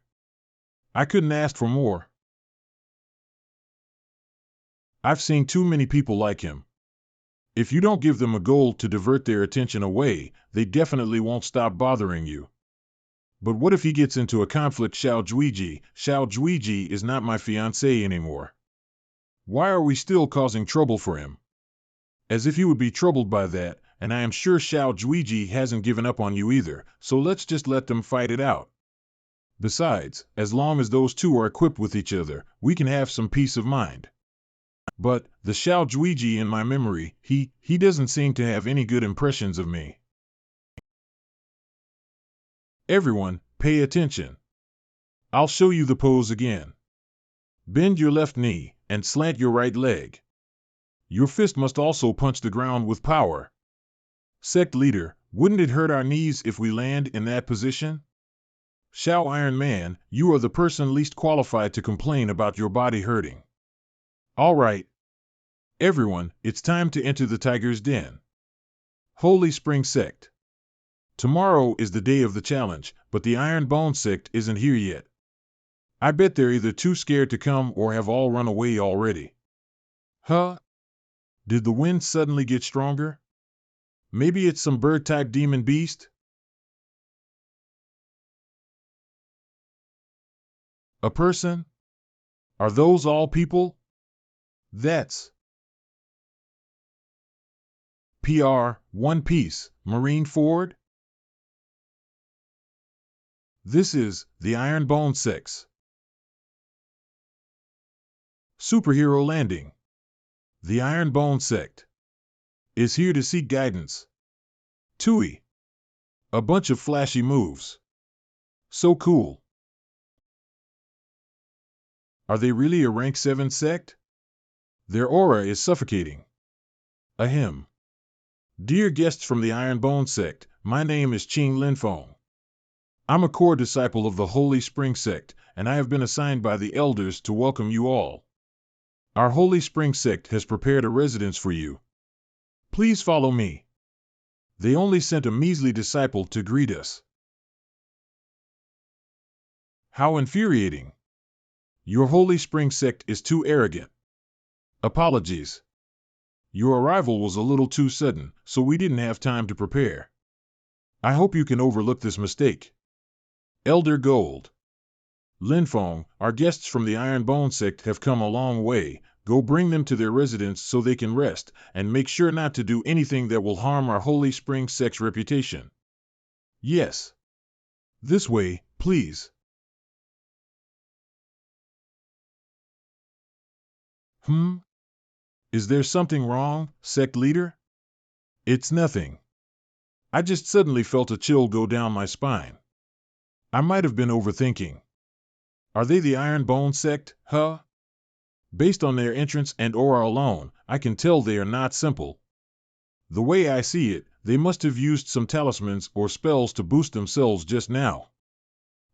I couldn't ask for more. I've seen too many people like him. If you don't give them a goal to divert their attention away, they definitely won't stop bothering you. But what if he gets into a conflict? Xiao Juiji is not my fiancé anymore. Why are we still causing trouble for him? As if he would be troubled by that, and I am sure Xiao Juiji hasn't given up on you either, so let's just let them fight it out. Besides, as long as those two are equipped with each other, we can have some peace of mind. But, the Xiao Juiji in my memory, he doesn't seem to have any good impressions of me. Everyone, pay attention. I'll show you the pose again. Bend your left knee, and slant your right leg. Your fist must also punch the ground with power. Sect leader, wouldn't it hurt our knees if we land in that position? Xiao Iron Man, you are the person least qualified to complain about your body hurting. All right. Everyone, it's time to enter the Tiger's Den. Holy Spring Sect. Tomorrow is the day of the challenge, but the Iron Bone Sect isn't here yet. I bet they're either too scared to come or have all run away already. Huh? Did the wind suddenly get stronger? Maybe it's some bird-type demon beast? A person? Are those all people? That's PR, One Piece, Marine Ford? This is the Iron Bone Sect's superhero landing. The Iron Bone Sect is here to seek guidance. Tui. A bunch of flashy moves. So cool. Are they really a rank 7 sect? Their aura is suffocating. Ahem. Dear guests from the Ironbone sect, my name is Qing Linfeng. I'm a core disciple of the Holy Spring sect, and I have been assigned by the elders to welcome you all. Our Holy Spring sect has prepared a residence for you. Please follow me. They only sent a measly disciple to greet us. How infuriating. Your Holy Spring sect is too arrogant. Apologies. Your arrival was a little too sudden, so we didn't have time to prepare. I hope you can overlook this mistake. Elder Gold. Linfeng, our guests from the Ironbone sect have come a long way. Go bring them to their residence so they can rest, and make sure not to do anything that will harm our Holy Spring sect's reputation. Yes. This way, please. Is there something wrong, sect leader? It's nothing. I just suddenly felt a chill go down my spine. I might have been overthinking. Are they the Ironbone sect, huh? Based on their entrance and aura alone, I can tell they are not simple. The way I see it, they must have used some talismans or spells to boost themselves just now.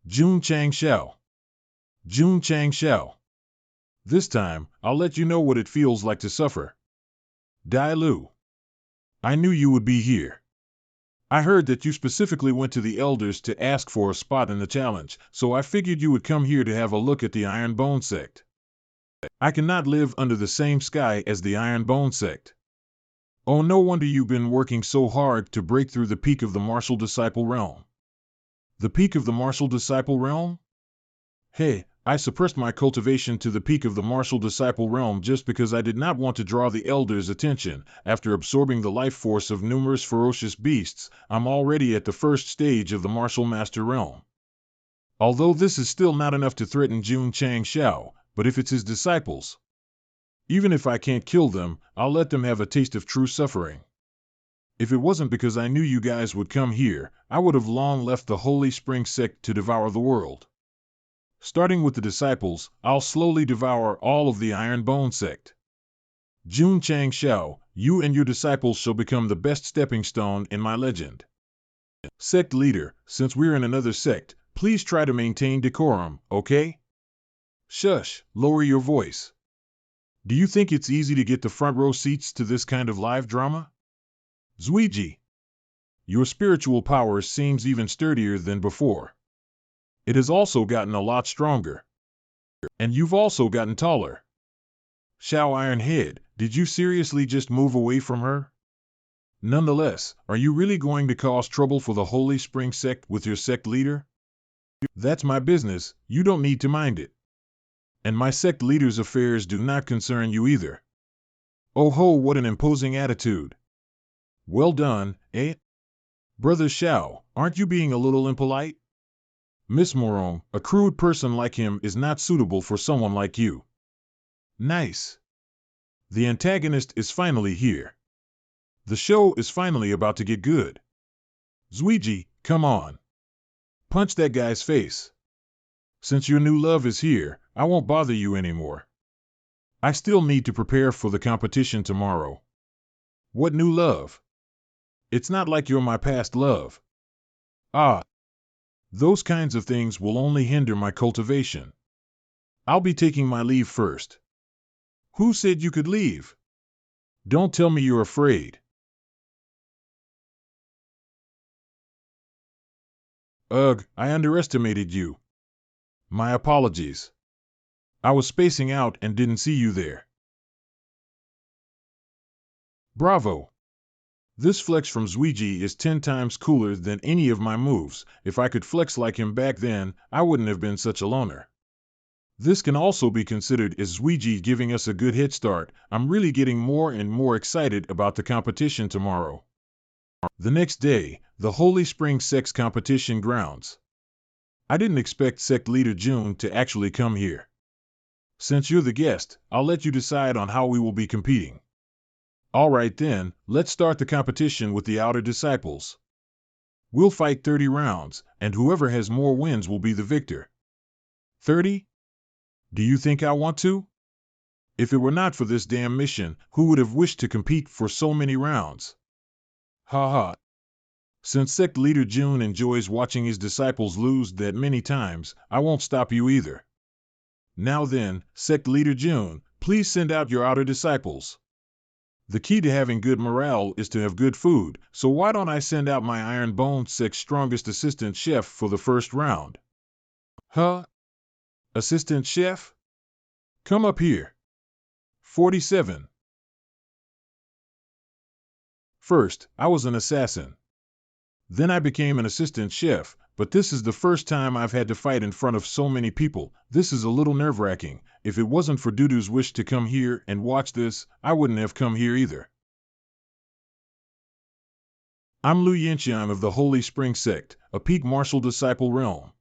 Jun Chang Xiao. Jun Chang Xiao. This time, I'll let you know what it feels like to suffer. Dai Lu. I knew you would be here. I heard that you specifically went to the elders to ask for a spot in the challenge, so I figured you would come here to have a look at the Ironbone sect. I cannot live under the same sky as the Ironbone sect. Oh, no wonder you've been working so hard to break through the peak of the martial disciple realm. The peak of the martial disciple realm? Hey, I suppressed my cultivation to the peak of the martial disciple realm just because I did not want to draw the elders' attention. After absorbing the life force of numerous ferocious beasts, I'm already at the first stage of the martial master realm. Although this is still not enough to threaten Jun Chang Xiao, but if it's his disciples, even if I can't kill them, I'll let them have a taste of true suffering. If it wasn't because I knew you guys would come here, I would have long left the Holy Spring sect to devour the world. Starting with the disciples, I'll slowly devour all of the Ironbone sect. Jun Chang Xiao, you and your disciples shall become the best stepping stone in my legend. Sect leader, since we're in another sect, please try to maintain decorum, okay? Shush, lower your voice. Do you think it's easy to get the front row seats to this kind of live drama? Zuiji. Your spiritual power seems even sturdier than before. It has also gotten a lot stronger. And you've also gotten taller. Xiao Ironhead, did you seriously just move away from her? Nonetheless, are you really going to cause trouble for the Holy Spring sect with your sect leader? That's my business, you don't need to mind it. And my sect leader's affairs do not concern you either. Oh ho, what an imposing attitude. Well done, eh? Brother Xiao, aren't you being a little impolite? Miss Morong, a crude person like him is not suitable for someone like you. Nice. The antagonist is finally here. The show is finally about to get good. Zuiji, come on. Punch that guy's face. Since your new love is here, I won't bother you anymore. I still need to prepare for the competition tomorrow. What new love? It's not like you're my past love. Ah. Those kinds of things will only hinder my cultivation. I'll be taking my leave first. Who said you could leave? Don't tell me you're afraid. Ugh, I underestimated you. My apologies. I was spacing out and didn't see you there. Bravo. This flex from Zuiji is 10 times cooler than any of my moves. If I could flex like him back then, I wouldn't have been such a loner. This can also be considered as Zuiji giving us a good head start. I'm really getting more and more excited about the competition tomorrow. The next day, the Holy Spring Sect's competition grounds. I didn't expect Sect Leader Jun to actually come here. Since you're the guest, I'll let you decide on how we will be competing. Alright then, let's start the competition with the outer disciples. We'll fight 30 rounds, and whoever has more wins will be the victor. 30? Do you think I want to? If it were not for this damn mission, who would have wished to compete for so many rounds? Ha ha. Since sect leader June enjoys watching his disciples lose that many times, I won't stop you either. Now then, sect leader June, please send out your outer disciples. The key to having good morale is to have good food, so why don't I send out my Iron Bone Sect's strongest assistant chef for the first round? Huh? Assistant chef? Come up here. 47. First, I was an assassin. Then I became an assistant chef, but this is the first time I've had to fight in front of so many people. This is a little nerve-wracking. If it wasn't for Dudu's wish to come here and watch this, I wouldn't have come here either. I'm Lu Yinxiang of the Holy Spring Sect, a peak martial disciple realm.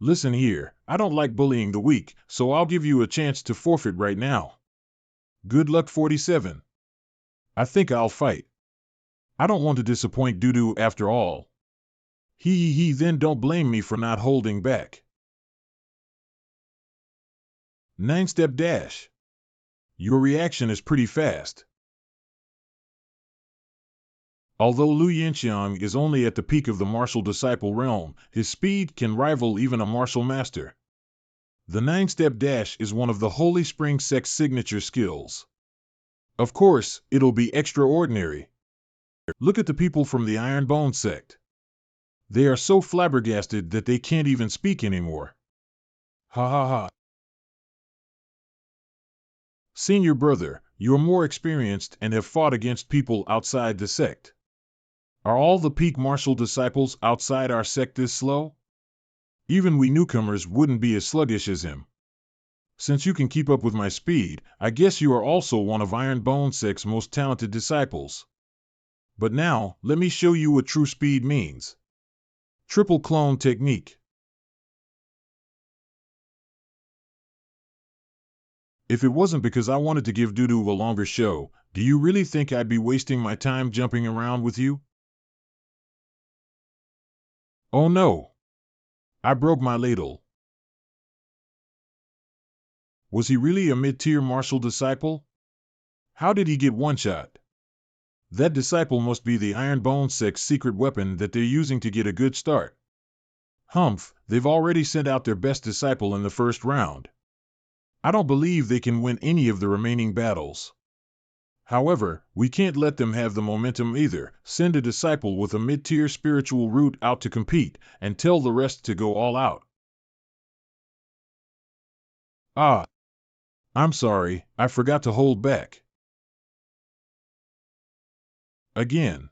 Listen here, I don't like bullying the weak, so I'll give you a chance to forfeit right now. Good luck, 47. I think I'll fight. I don't want to disappoint Dudu after all. He then don't blame me for not holding back. 9-step dash. Your reaction is pretty fast. Although Lu Yinxiang is only at the peak of the martial disciple realm, his speed can rival even a martial master. The 9-step dash is one of the Holy Spring Sect's signature skills. Of course, it'll be extraordinary. Look at the people from the Iron Bone Sect. They are so flabbergasted that they can't even speak anymore. Ha ha ha. Senior brother, you're more experienced and have fought against people outside the sect. Are all the peak martial disciples outside our sect this slow? Even we newcomers wouldn't be as sluggish as him. Since you can keep up with my speed, I guess you are also one of Iron Bone Sect's most talented disciples. But now, let me show you what true speed means. Triple clone technique. If it wasn't because I wanted to give Dudu a longer show, do you really think I'd be wasting my time jumping around with you? Oh no! I broke my ladle. Was he really a mid-tier martial disciple? How did he get one shot? That disciple must be the Iron Bone Sect's secret weapon that they're using to get a good start. Humph, they've already sent out their best disciple in the first round. I don't believe they can win any of the remaining battles. However, we can't let them have the momentum either. Send a disciple with a mid-tier spiritual root out to compete, and tell the rest to go all out. Ah! I'm sorry, I forgot to hold back. Again.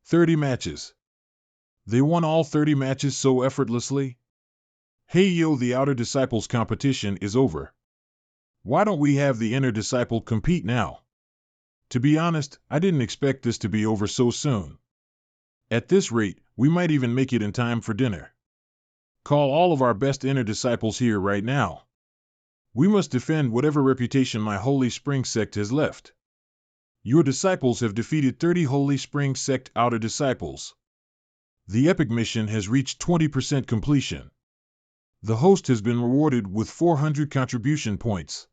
"30 matches. They won all 30 matches so effortlessly? Hey yo, the outer disciples competition is over. Why don't we have the inner disciple compete now? To be honest, I didn't expect this to be over so soon. At this rate, we might even make it in time for dinner. Call all of our best inner disciples here right now. We must defend whatever reputation my Holy Spring Sect has left. Your disciples have defeated 30 Holy Spring Sect outer disciples. The epic mission has reached 20% completion. The host has been rewarded with 400 contribution points.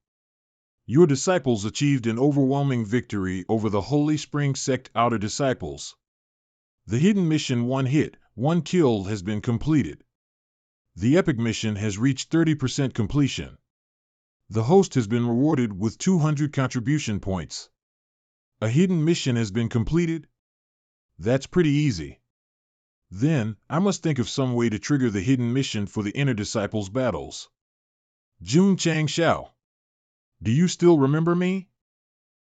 Your disciples achieved an overwhelming victory over the Holy Spring Sect outer disciples. The hidden mission 1 hit, 1 kill has been completed. The epic mission has reached 30% completion. The host has been rewarded with 200 contribution points. A hidden mission has been completed? That's pretty easy. Then, I must think of some way to trigger the hidden mission for the inner disciples' battles. Jun Chang Xiao. Do you still remember me?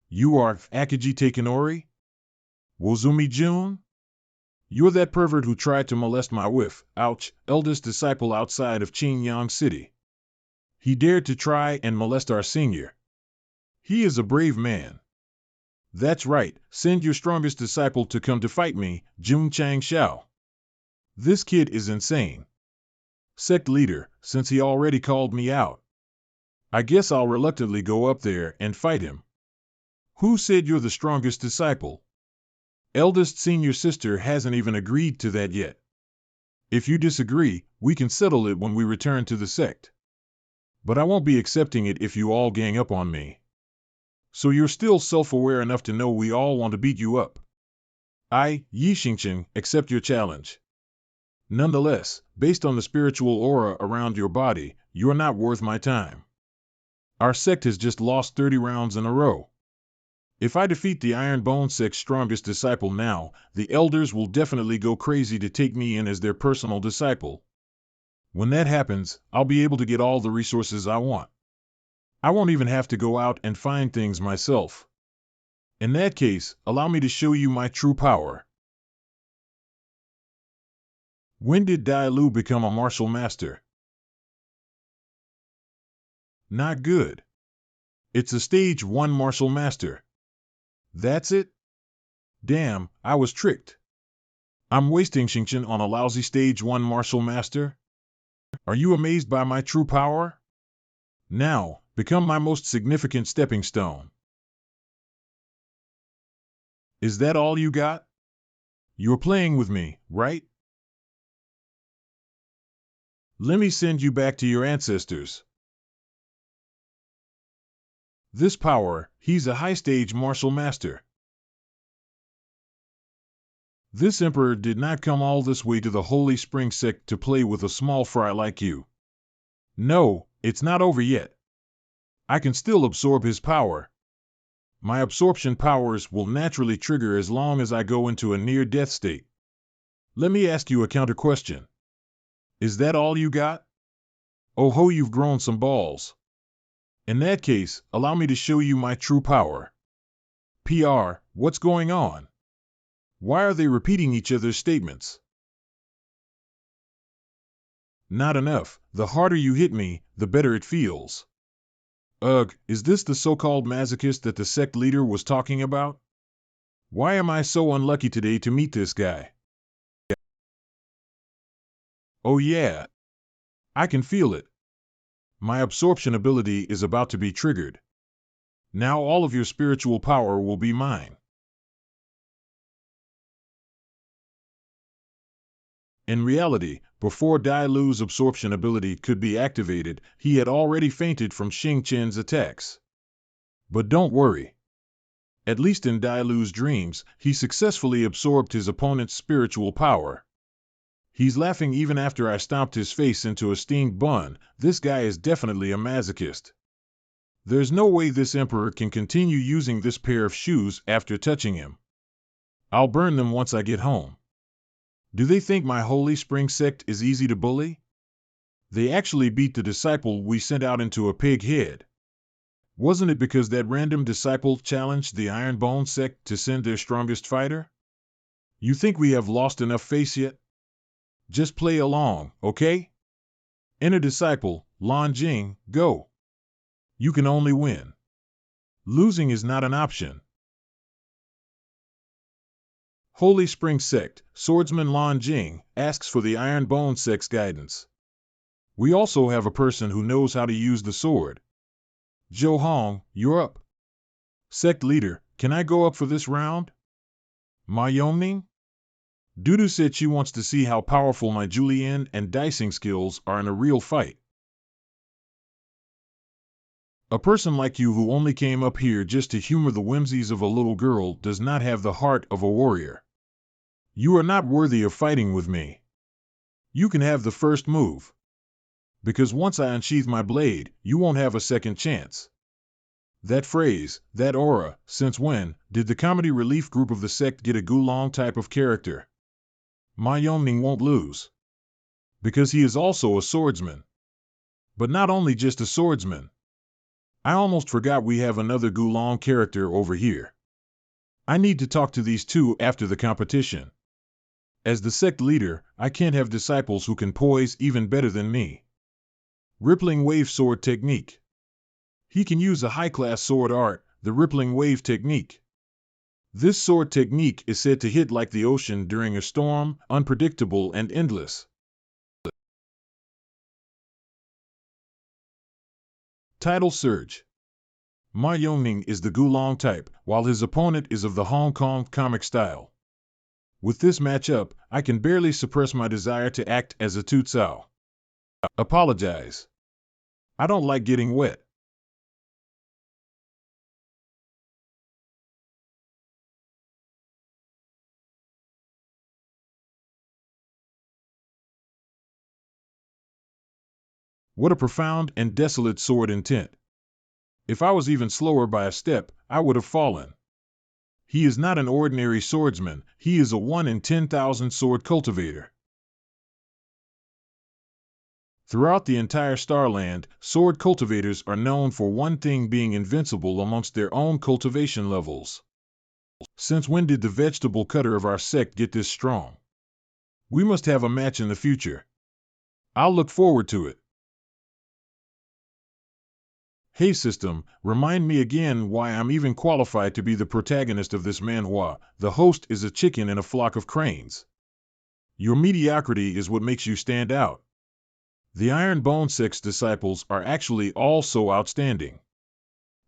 You are Akiji Takenori? Wozumi Jun? You're that pervert who tried to molest my eldest disciple outside of Qingyang City. He dared to try and molest our senior. He is a brave man. That's right, send your strongest disciple to come to fight me, Jun Chang Xiao. This kid is insane. Sect leader, since he already called me out, I guess I'll reluctantly go up there and fight him. Who said you're the strongest disciple? Eldest senior sister hasn't even agreed to that yet. If you disagree, we can settle it when we return to the sect. But I won't be accepting it if you all gang up on me. So you're still self-aware enough to know we all want to beat you up. I, Yi Xingqing, accept your challenge. Nonetheless, based on the spiritual aura around your body, you're not worth my time. Our sect has just lost 30 rounds in a row. If I defeat the Iron Bone Sect's strongest disciple now, the elders will definitely go crazy to take me in as their personal disciple. When that happens, I'll be able to get all the resources I want. I won't even have to go out and find things myself. In that case, allow me to show you my true power. When did Dai Lu become a martial master? Not good. It's a stage 1 martial master. That's it? Damn, I was tricked. I'm wasting Xingqian on a lousy stage 1 martial master? Are you amazed by my true power? Now, become my most significant stepping stone. Is that all you got? You're playing with me, right? Let me send you back to your ancestors. This power, he's a high-stage martial master. This emperor did not come all this way to the Holy Spring Sect to play with a small fry like you. No, it's not over yet. I can still absorb his power. My absorption powers will naturally trigger as long as I go into a near-death state. Let me ask you a counter-question. Is that all you got? Oh ho, you've grown some balls. In that case, allow me to show you my true power. PR, what's going on? Why are they repeating each other's statements? Not enough. The harder you hit me, the better it feels. Ugh, is this the so-called masochist that the sect leader was talking about? Why am I so unlucky today to meet this guy? Oh yeah. I can feel it. My absorption ability is about to be triggered. Now all of your spiritual power will be mine. In reality, before Dai Lu's absorption ability could be activated, he had already fainted from Xing Qian's attacks. But don't worry. At least in Dai Lu's dreams, he successfully absorbed his opponent's spiritual power. He's laughing even after I stomped his face into a steamed bun. This guy is definitely a masochist. There's no way this emperor can continue using this pair of shoes after touching him. I'll burn them once I get home. Do they think my Holy Spring Sect is easy to bully? They actually beat the disciple we sent out into a pig head. Wasn't it because that random disciple challenged the Iron Bone Sect to send their strongest fighter? You think we have lost enough face yet? Just play along, okay? Inner disciple, Lan Jing, go. You can only win. Losing is not an option. Holy Spring Sect, Swordsman Lan Jing, asks for the Iron Bone Sect's guidance. We also have a person who knows how to use the sword. Zhou Hong, you're up. Sect leader, can I go up for this round? Ma Yongning? Dudu said she wants to see how powerful my julienne and dicing skills are in a real fight. A person like you who only came up here just to humor the whimsies of a little girl does not have the heart of a warrior. You are not worthy of fighting with me. You can have the first move. Because once I unsheath my blade, you won't have a second chance. That phrase, that aura, since when did the comedy relief group of the sect get a Gulong type of character? Ma Yongning won't lose. Because he is also a swordsman. But not only just a swordsman. I almost forgot we have another Gulong character over here. I need to talk to these two after the competition. As the sect leader, I can't have disciples who can poise even better than me. Rippling Wave Sword Technique. He can use a high-class sword art, the Rippling Wave Technique. This sword technique is said to hit like the ocean during a storm, unpredictable and endless. Title Surge. Ma Yongning is the Gulong type, while his opponent is of the Hong Kong comic style. With this matchup, I can barely suppress my desire to act as a Tutsao. Apologize. I don't like getting wet. What a profound and desolate sword intent. If I was even slower by a step, I would have fallen. He is not an ordinary swordsman, he is a 1 in 10,000 sword cultivator. Throughout the entire Starland, sword cultivators are known for one thing being invincible amongst their own cultivation levels. Since when did the vegetable cutter of our sect get this strong? We must have a match in the future. I'll look forward to it. Hey system, remind me again why I'm even qualified to be the protagonist of this manhwa. The host is a chicken in a flock of cranes. Your mediocrity is what makes you stand out. The Iron Bone Sect's disciples are actually all so outstanding.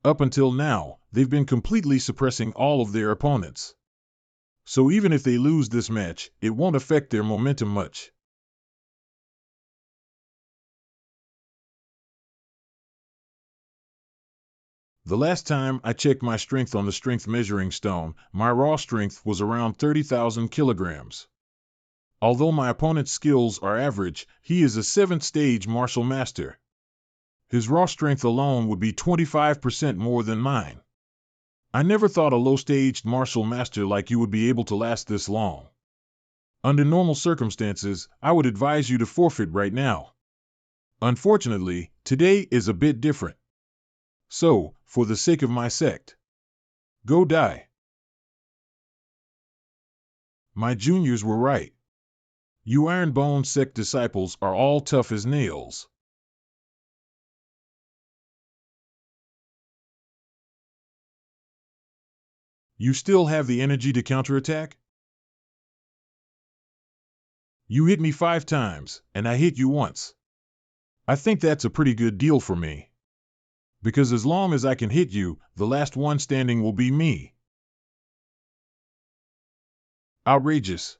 Up until now, they've been completely suppressing all of their opponents. So even if they lose this match, it won't affect their momentum much. The last time I checked my strength on the strength measuring stone, my raw strength was around 30,000 kilograms. Although my opponent's skills are average, he is a 7th stage martial master. His raw strength alone would be 25% more than mine. I never thought a low-staged martial master like you would be able to last this long. Under normal circumstances, I would advise you to forfeit right now. Unfortunately, today is a bit different. So, for the sake of my sect, go die. My juniors were right. You Iron Bone Sect disciples are all tough as nails. You still have the energy to counterattack? You hit me 5 times, and I hit you once. I think that's a pretty good deal for me. Because as long as I can hit you, the last one standing will be me. Outrageous.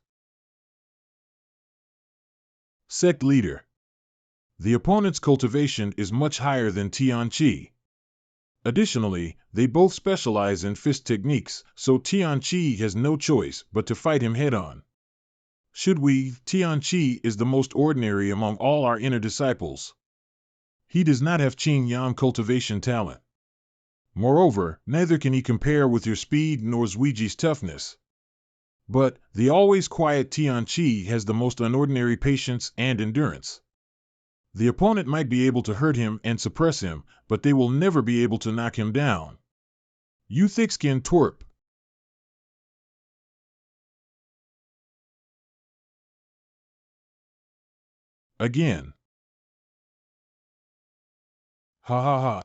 Sect leader. The opponent's cultivation is much higher than Tianqi. Additionally, they both specialize in fist techniques, so Tianqi has no choice but to fight him head-on. Should we, Tianqi is the most ordinary among all our inner disciples. He does not have Qing Yang cultivation talent. Moreover, neither can he compare with your speed nor Zuiji's toughness. But the always quiet Tianqi has the most unordinary patience and endurance. The opponent might be able to hurt him and suppress him, but they will never be able to knock him down. You thick-skinned twerp. Again. Ha ha ha.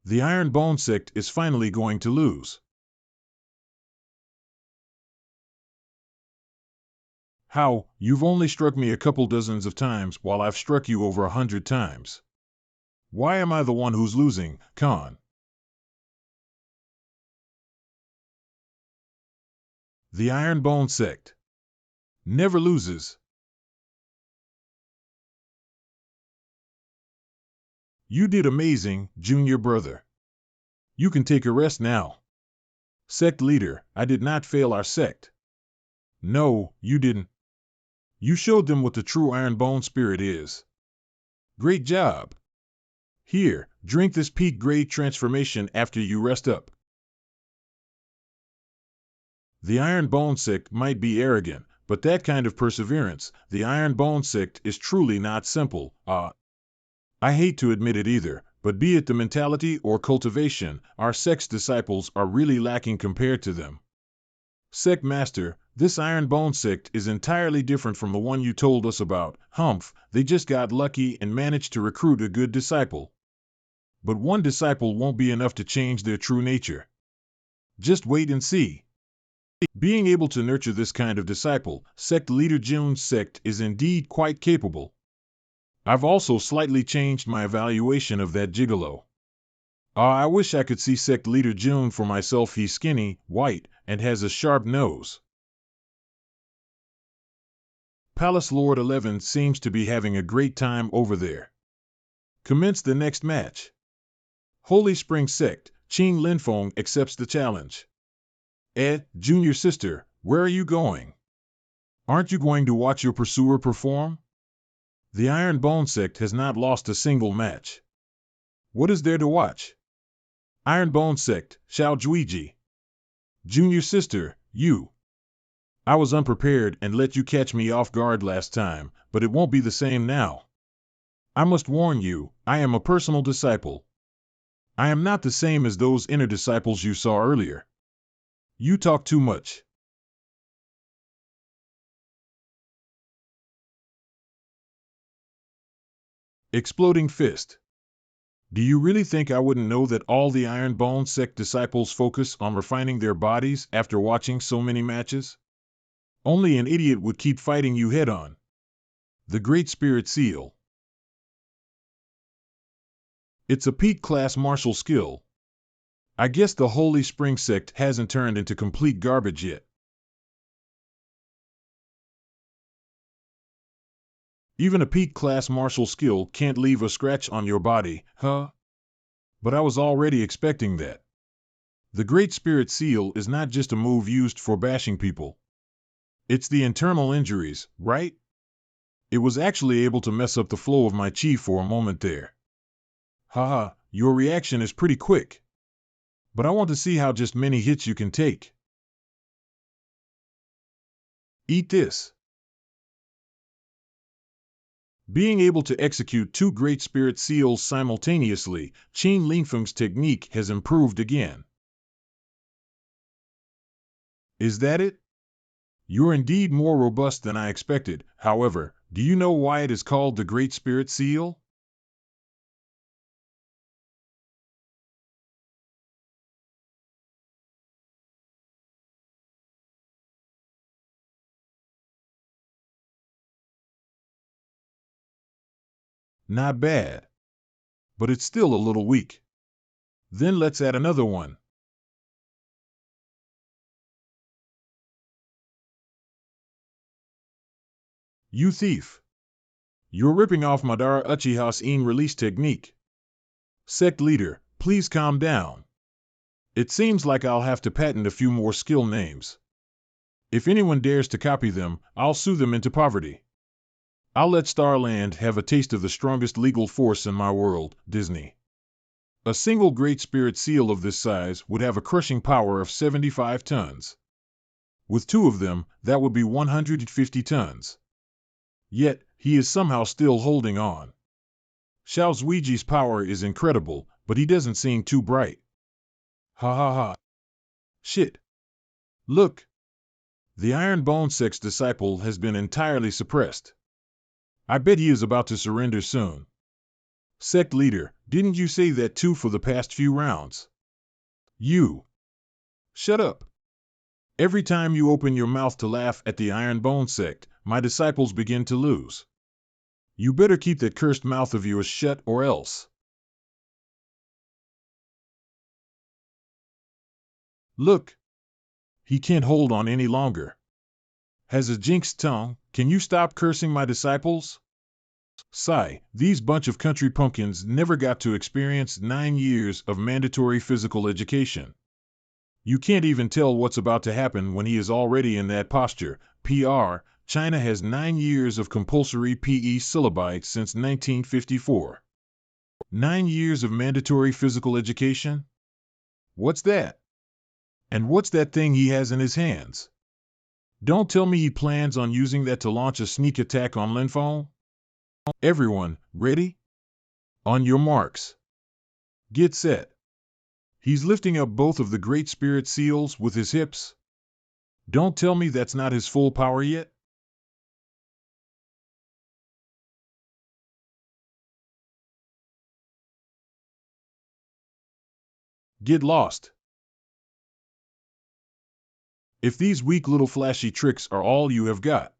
The Iron Bone Sect is finally going to lose. How, you've only struck me a couple dozens of times while I've struck you over 100 times. Why am I the one who's losing, Khan? The Iron Bone Sect never loses. You did amazing, junior brother. You can take a rest now. Sect leader, I did not fail our sect. No, you didn't. You showed them what the true Iron Bone spirit is. Great job. Here, drink this peak grade transformation after you rest up. The Iron Bone Sect might be arrogant, but that kind of perseverance, the Iron Bone Sect is truly not simple. I hate to admit it either, but be it the mentality or cultivation, our sect's disciples are really lacking compared to them. Sect Master, this Iron Bone Sect is entirely different from the one you told us about. Humph, they just got lucky and managed to recruit a good disciple. But one disciple won't be enough to change their true nature. Just wait and see. Being able to nurture this kind of disciple, Sect Leader Jun's sect is indeed quite capable. I've also slightly changed my evaluation of that gigolo. I wish I could see Sect Leader Jun for myself. He's skinny, white, and has a sharp nose. Palace Lord 11 seems to be having a great time over there. Commence the next match. Holy Spring Sect, Qing Linfeng accepts the challenge. Junior sister, where are you going? Aren't you going to watch your pursuer perform? The Iron Bone Sect has not lost a single match. What is there to watch? Iron Bone Sect, Xiao Juiji. Junior sister, you. I was unprepared and let you catch me off guard last time, but it won't be the same now. I must warn you, I am a personal disciple. I am not the same as those inner disciples you saw earlier. You talk too much. Exploding Fist. Do you really think I wouldn't know that all the Iron Bone Sect disciples focus on refining their bodies after watching so many matches? Only an idiot would keep fighting you head-on. The Great Spirit Seal. It's a peak-class martial skill. I guess the Holy Spring Sect hasn't turned into complete garbage yet. Even a peak-class martial skill can't leave a scratch on your body, huh? But I was already expecting that. The Great Spirit Seal is not just a move used for bashing people. It's the internal injuries, right? It was actually able to mess up the flow of my chi for a moment there. Haha, your reaction is pretty quick. But I want to see how just many hits you can take. Eat this. Being able to execute two Great Spirit Seals simultaneously, Qin Linfeng's technique has improved again. Is that it? You're indeed more robust than I expected. However, do you know why it is called the Great Spirit Seal? Not bad. But it's still a little weak. Then let's add another one. You thief. You're ripping off Madara Uchiha's in-release technique. Sect leader, please calm down. It seems like I'll have to patent a few more skill names. If anyone dares to copy them, I'll sue them into poverty. I'll let Starland have a taste of the strongest legal force in my world, Disney. A single Great Spirit Seal of this size would have a crushing power of 75 tons. With two of them, that would be 150 tons. Yet, he is somehow still holding on. Xiao Zuiji's power is incredible, but he doesn't seem too bright. Ha ha ha. Shit. Look. The Iron Bone Sect's disciple has been entirely suppressed. I bet he is about to surrender soon. Sect leader, didn't you say that too for the past few rounds? You. Shut up. Every time you open your mouth to laugh at the Iron Bone Sect, my disciples begin to lose. You better keep that cursed mouth of yours shut or else. Look. He can't hold on any longer. Has a jinxed tongue, can you stop cursing my disciples? Sigh, these bunch of country pumpkins never got to experience 9 years of mandatory physical education. You can't even tell what's about to happen when he is already in that posture. PR, China has 9 years of compulsory PE syllabi since 1954. 9 years of mandatory physical education? What's that? And what's that thing he has in his hands? Don't tell me he plans on using that to launch a sneak attack on Linfeng? Everyone, ready? On your marks. Get set. He's lifting up both of the Great Spirit Seals with his hips. Don't tell me that's not his full power yet? Get lost. If these weak little flashy tricks are all you have got,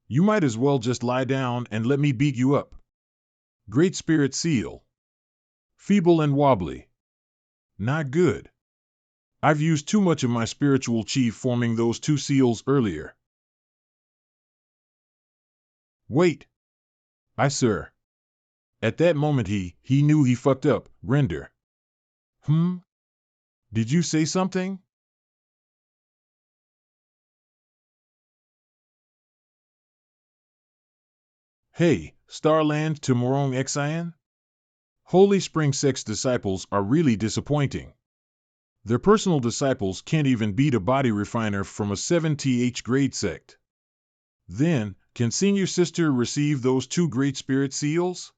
you might as well just lie down and let me beat you up. Great Spirit Seal. Feeble and wobbly. Not good. I've used too much of my spiritual chi forming those two seals earlier. Wait, sir. At that moment he knew he fucked up, render. Did you say something? Hey, Starland to Morong Xian? Holy Spring Sect's disciples are really disappointing. Their personal disciples can't even beat a body refiner from a 7th grade sect. Then, can Senior Sister receive those 2 Great Spirit seals?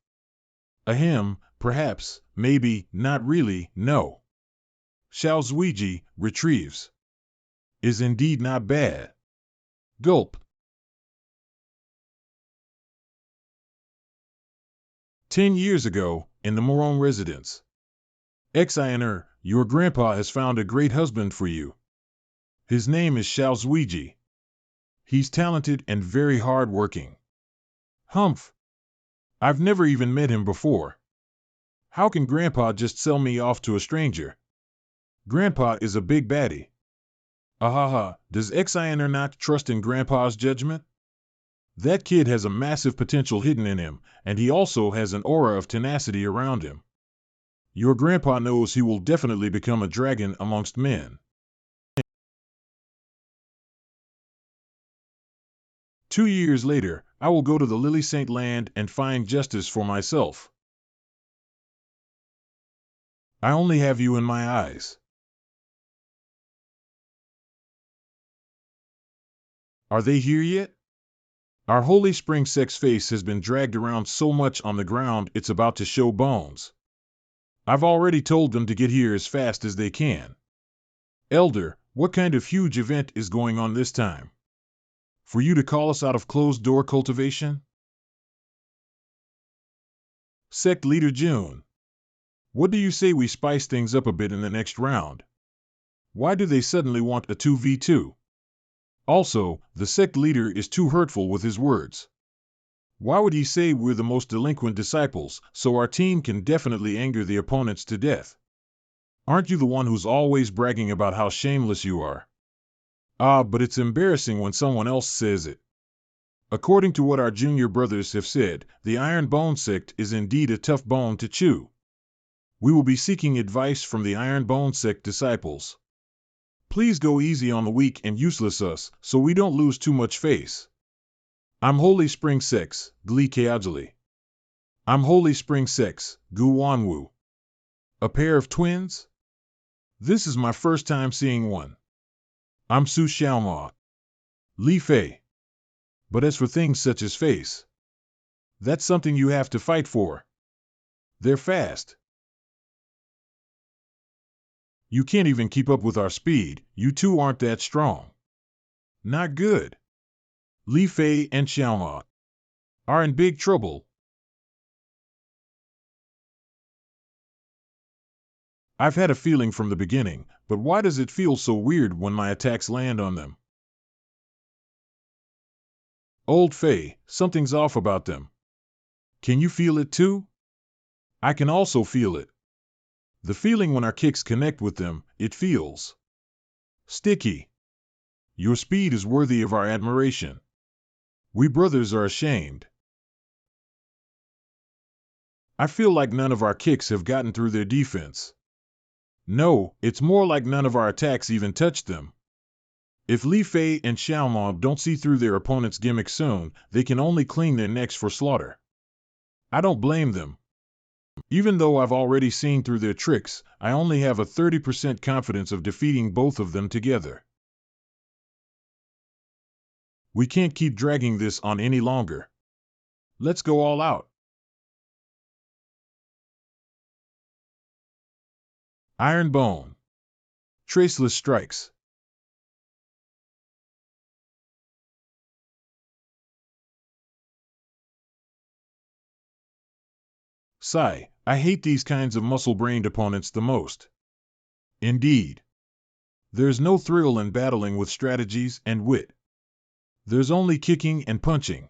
Ahem, perhaps, maybe, not really, no. Xiao Zuiji retrieves. Is indeed not bad. Gulp. 10 years ago, in the Morong residence. Xiner, your grandpa has found a great husband for you. His name is Xiao Zuiji. He's talented and very hard-working. Humph. I've never even met him before. How can Grandpa just sell me off to a stranger? Grandpa is a big baddie. Ahaha, does Xiner not trust in Grandpa's judgment? That kid has a massive potential hidden in him, and he also has an aura of tenacity around him. Your grandpa knows he will definitely become a dragon amongst men. 2 years later, I will go to the Lily Saint Land and find justice for myself. I only have you in my eyes. Are they here yet? Our Holy Spring Sect's face has been dragged around so much on the ground it's about to show bones. I've already told them to get here as fast as they can. Elder, what kind of huge event is going on this time? For you to call us out of closed-door cultivation? Sect Leader June. What do you say we spice things up a bit in the next round? Why do they suddenly want a 2v2? Also, the sect leader is too hurtful with his words. Why would he say we're the most delinquent disciples, so our team can definitely anger the opponents to death? Aren't you the one who's always bragging about how shameless you are? But it's embarrassing when someone else says it. According to what our junior brothers have said, the Iron Bone Sect is indeed a tough bone to chew. We will be seeking advice from the Iron Bone Sect disciples. Please go easy on the weak and useless us, so we don't lose too much face. I'm Holy Spring Sex, Gli Keajali. I'm Holy Spring Sex, Gu Wanwu. A pair of twins? This is my first time seeing one. I'm Su Xiaoma. Li Fei. But as for things such as face, that's something you have to fight for. They're fast. You can't even keep up with our speed, you two aren't that strong. Not good. Li Fei and Xiaoma are in big trouble. I've had a feeling from the beginning, but why does it feel so weird when my attacks land on them? Old Fei, something's off about them. Can you feel it too? I can also feel it. The feeling when our kicks connect with them, it feels sticky. Your speed is worthy of our admiration. We brothers are ashamed. I feel like none of our kicks have gotten through their defense. No, it's more like none of our attacks even touched them. If Li Fei and Xiaomao don't see through their opponent's gimmick soon, they can only clean their necks for slaughter. I don't blame them. Even though I've already seen through their tricks, I only have a 30% confidence of defeating both of them together. We can't keep dragging this on any longer. Let's go all out. Iron Bone. Traceless strikes. Sigh, I hate these kinds of muscle-brained opponents the most. Indeed. There's no thrill in battling with strategies and wit. There's only kicking and punching.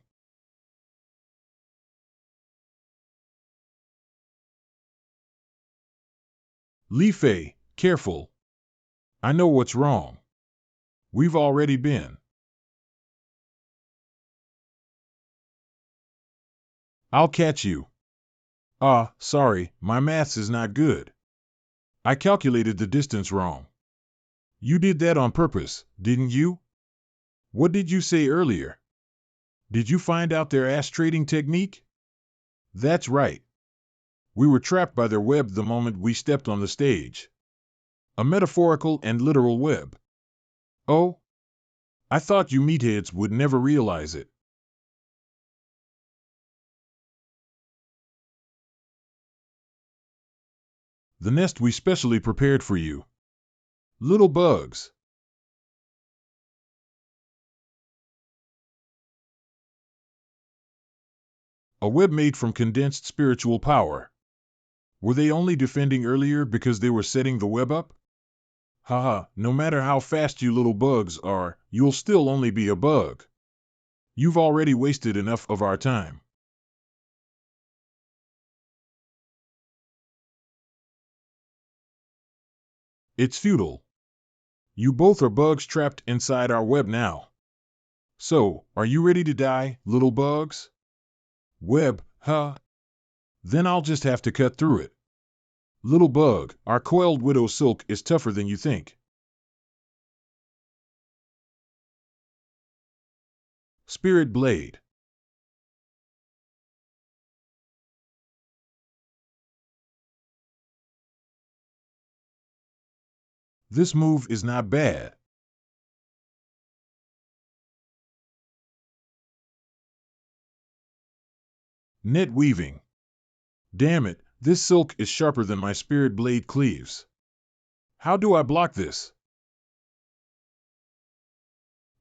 Li Fei, careful. I know what's wrong. We've already been. I'll catch you. Ah, sorry, my maths is not good. I calculated the distance wrong. You did that on purpose, didn't you? What did you say earlier? Did you find out their ass trading technique? That's right. We were trapped by their web the moment we stepped on the stage. A metaphorical and literal web. Oh? I thought you meatheads would never realize it. The nest we specially prepared for you. Little bugs. A web made from condensed spiritual power. Were they only defending earlier because they were setting the web up? Haha, no matter how fast you little bugs are, you'll still only be a bug. You've already wasted enough of our time. It's futile. You both are bugs trapped inside our web now. So, are you ready to die, little bugs? Web, huh? Then I'll just have to cut through it. Little bug, our coiled widow silk is tougher than you think. Spirit blade. This move is not bad. Net weaving. Damn it, this silk is sharper than my spirit blade cleaves. How do I block this?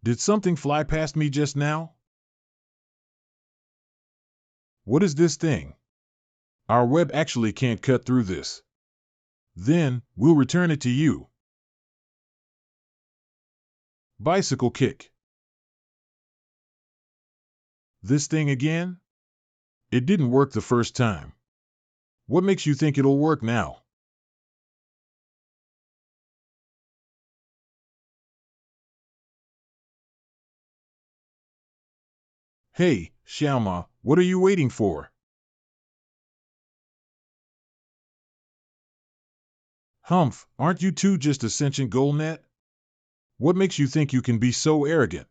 Did something fly past me just now? What is this thing? Our web actually can't cut through this. Then, we'll return it to you. Bicycle kick. This thing again? It didn't work the first time. What makes you think it'll work now? Hey, Xiaoma, what are you waiting for? Humph, aren't you two just a sentient goal net? What makes you think you can be so arrogant?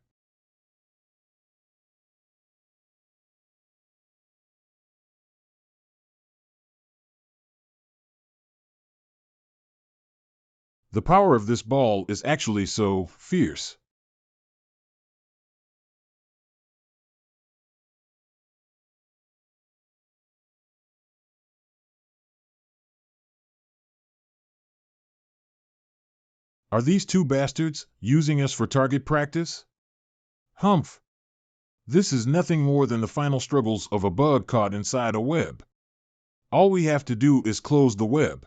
The power of this ball is actually so fierce. Are these two bastards using us for target practice? Humph! This is nothing more than the final struggles of a bug caught inside a web. All we have to do is close the web.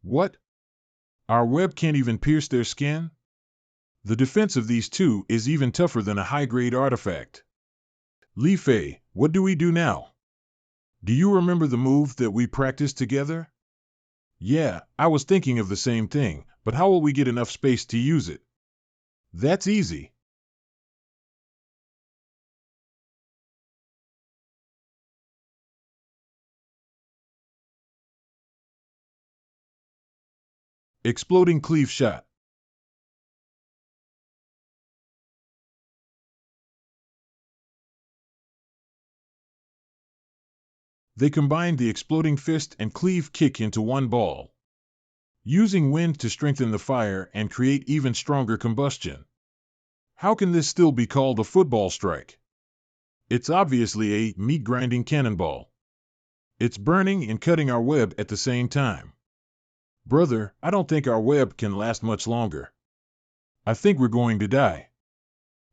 What? Our web can't even pierce their skin? The defense of these two is even tougher than a high-grade artifact. Li Fei, what do we do now? Do you remember the move that we practiced together? Yeah, I was thinking of the same thing, but how will we get enough space to use it? That's easy. Exploding cleave shot. They combined the exploding fist and cleave kick into one ball, using wind to strengthen the fire and create even stronger combustion. How can this still be called a football strike? It's obviously a meat-grinding cannonball. It's burning and cutting our web at the same time. Brother, I don't think our web can last much longer. I think we're going to die.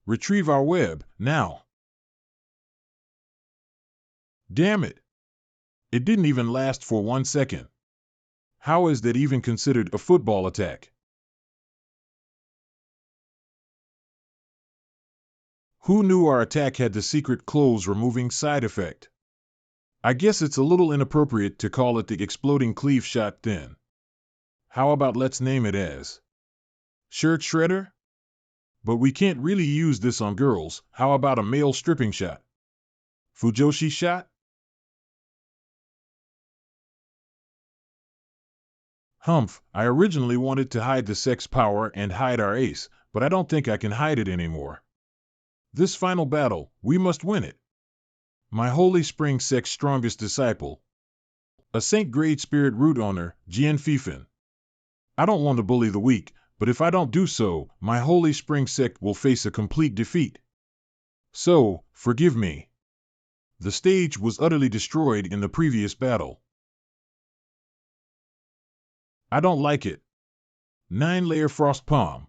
Retrieve our web, now. Damn it! It didn't even last for 1 second. How is that even considered a football attack? Who knew our attack had the secret clothes removing side effect? I guess it's a little inappropriate to call it the exploding cleave shot then. How about let's name it as Shirt shredder? But we can't really use this on girls. How about a male stripping shot? Fujoshi shot? Humph, I originally wanted to hide the sex power and hide our ace, but I don't think I can hide it anymore. This final battle, we must win it. My Holy Spring Sect's strongest disciple. A Saint Grade Spirit Root owner, Jian Fifan. I don't want to bully the weak, but if I don't do so, my Holy Spring Sect will face a complete defeat. So, forgive me. The stage was utterly destroyed in the previous battle. I don't like it. 9-layer frost palm.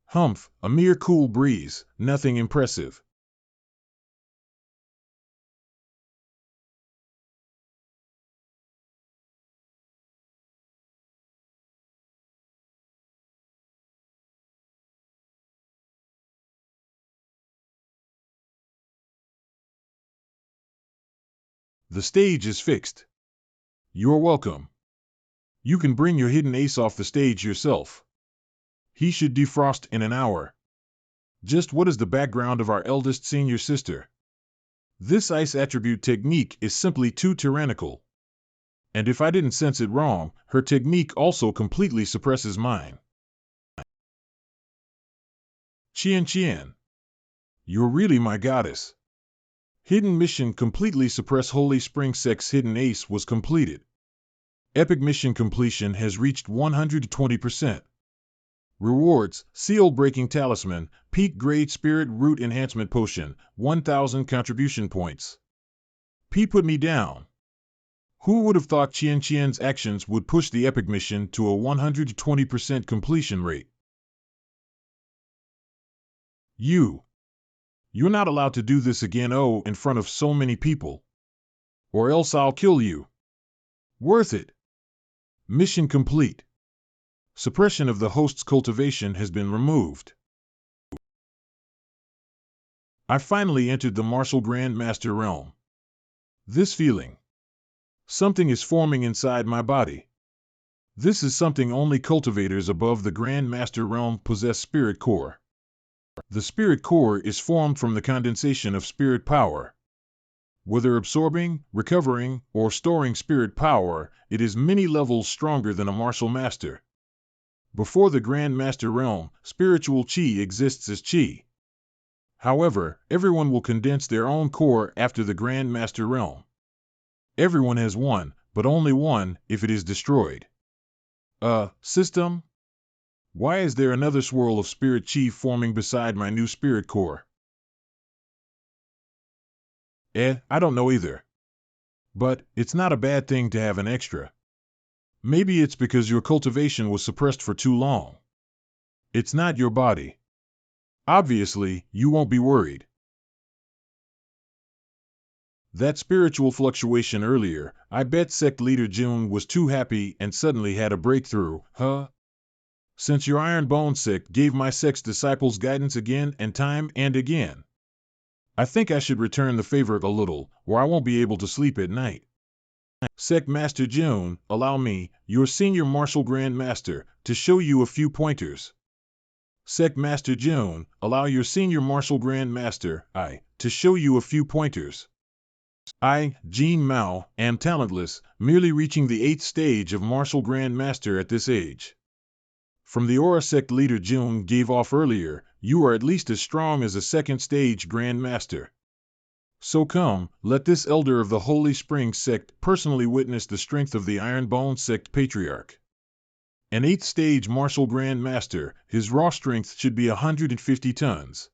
Humph, a mere cool breeze, nothing impressive. The stage is fixed. You're welcome. You can bring your hidden ace off the stage yourself. He should defrost in an hour. Just what is the background of our eldest senior sister? This ice attribute technique is simply too tyrannical. And if I didn't sense it wrong, her technique also completely suppresses mine. Qian, you're really my goddess. Hidden mission completely suppress Holy Spring Sect's hidden ace was completed. Epic mission completion has reached 120%. Rewards: Seal Breaking Talisman, Peak Grade Spirit Root Enhancement Potion, 1000 contribution points. P put me down. Who would have thought Qian's actions would push the epic mission to a 120% completion rate? You're not allowed to do this again in front of so many people. Or else I'll kill you. Worth it. Mission complete. Suppression of the host's cultivation has been removed. I finally entered the martial Grandmaster realm. This feeling. Something is forming inside my body. This is something only cultivators above the Grandmaster realm possess spirit core. The spirit core is formed from the condensation of spirit power. Whether absorbing, recovering, or storing spirit power, it is many levels stronger than a martial master. Before the Grandmaster realm, spiritual chi exists as chi. However, everyone will condense their own core after the Grandmaster realm. Everyone has one, but only one if it is destroyed. System? Why is there another swirl of spirit chi forming beside my new spirit core? I don't know either. But it's not a bad thing to have an extra. Maybe it's because your cultivation was suppressed for too long. It's not your body. Obviously, you won't be worried. That spiritual fluctuation earlier, I bet Sect Leader June was too happy and suddenly had a breakthrough, huh? Since your Iron Bone Sect gave my sect's disciples guidance again and time and again. I think I should return the favor a little, or I won't be able to sleep at night. Sect Master June, allow me, your senior martial Grand Master, to show you a few pointers. Sect Master June, allow your senior martial Grand Master, to show you a few pointers. I, Jean Mao, am talentless, merely reaching the 8th stage of martial Grand Master at this age. From the aura Sect Leader June gave off earlier, you are at least as strong as a 2nd stage Grand Master. So come, let this elder of the Holy Spring Sect personally witness the strength of the Iron Bone Sect Patriarch. An 8th stage martial Grand Master, his raw strength should be 150 tons.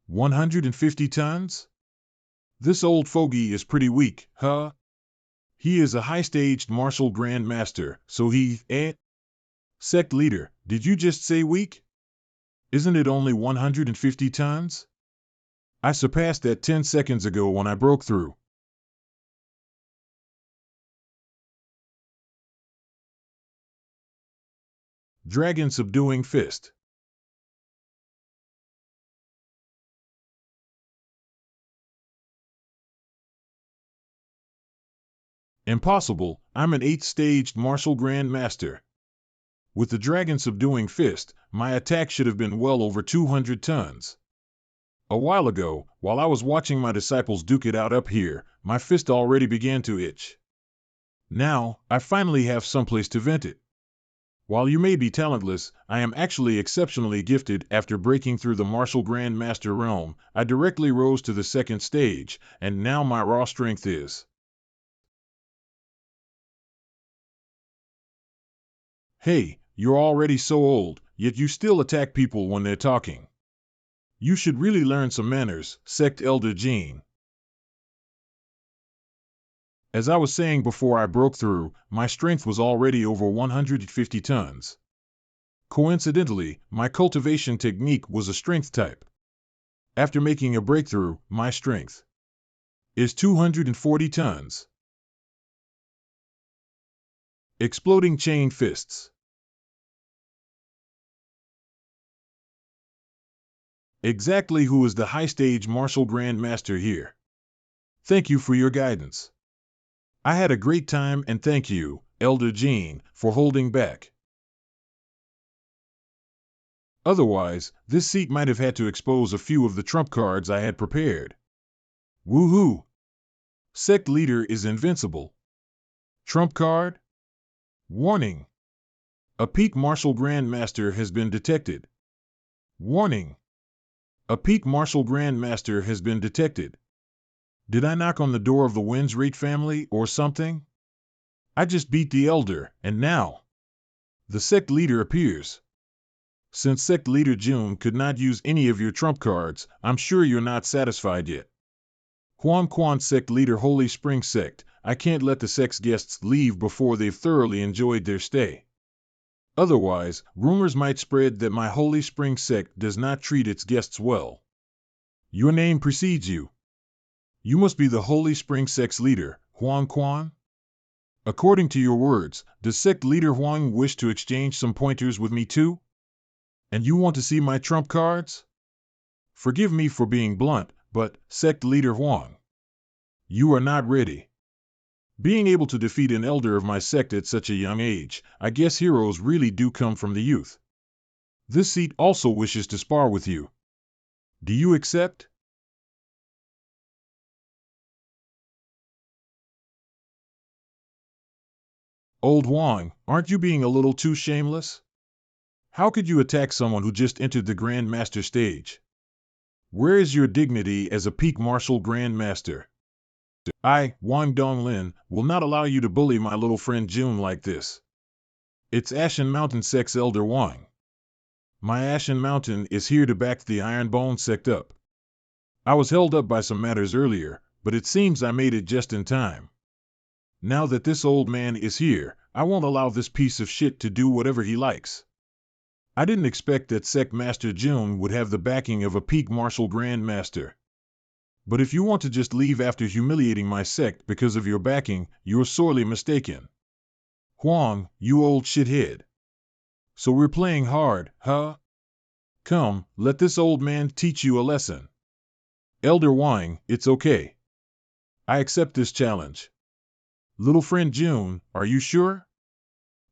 150 tons? This old fogey is pretty weak, huh? He is a high-staged martial Grand Master, so he, Sect Leader, did you just say weak? Isn't it only 150 tons? I surpassed that 10 seconds ago when I broke through. Dragon Subduing Fist. Impossible, I'm an 8th staged martial Grand Master. With the dragon subduing fist, my attack should have been well over 200 tons. A while ago, while I was watching my disciples duke it out up here, my fist already began to itch. Now, I finally have someplace to vent it. While you may be talentless, I am actually exceptionally gifted. After breaking through the martial Grand Master realm, I directly rose to the second stage, and now my raw strength is. Hey, you're already so old, yet you still attack people when they're talking. You should really learn some manners, Sect Elder Jean. As I was saying before I broke through, my strength was already over 150 tons. Coincidentally, my cultivation technique was a strength type. After making a breakthrough, my strength is 240 tons. Exploding chain fists. Exactly who is the high-stage martial Grand Master here? Thank you for your guidance. I had a great time, and thank you, Elder Jean, for holding back. Otherwise, this seat might have had to expose a few of the trump cards I had prepared. Woohoo! Sect leader is invincible. Trump card? Warning! A peak martial Grand Master has been detected. Warning! A peak martial Grand Master has been detected. Did I knock on the door of the Windsrate family or something? I just beat the Elder, and now the Sect leader appears. Since Sect leader June could not use any of your trump cards, I'm sure you're not satisfied yet. Huang Quan Sect leader Holy Spring Sect, I can't let the Sect's guests leave before they've thoroughly enjoyed their stay. Otherwise, rumors might spread that my Holy Spring Sect does not treat its guests well. Your name precedes you. You must be the Holy Spring Sect's leader, Huang Quan? According to your words, does Sect leader Huang wish to exchange some pointers with me too? And you want to see my trump cards? Forgive me for being blunt, but, Sect leader Huang, you are not ready. Being able to defeat an elder of my sect at such a young age, I guess heroes really do come from the youth. This seat also wishes to spar with you. Do you accept? Old Huang, aren't you being a little too shameless? How could you attack someone who just entered the Grand Master stage? Where is your dignity as a peak martial Grand Master? I, Wang Donglin, will not allow you to bully my little friend June like this. It's Ashen Mountain Sect's Elder Wang. My Ashen Mountain is here to back the Ironbone Sect up. I was held up by some matters earlier, but it seems I made it just in time. Now that this old man is here, I won't allow this piece of shit to do whatever he likes. I didn't expect that Sect Master June would have the backing of a peak martial Grand Master. But if you want to just leave after humiliating my sect because of your backing, you're sorely mistaken. Huang, you old shithead. So we're playing hard, huh? Come, let this old man teach you a lesson. Elder Wang, it's okay. I accept this challenge. Little friend June, are you sure?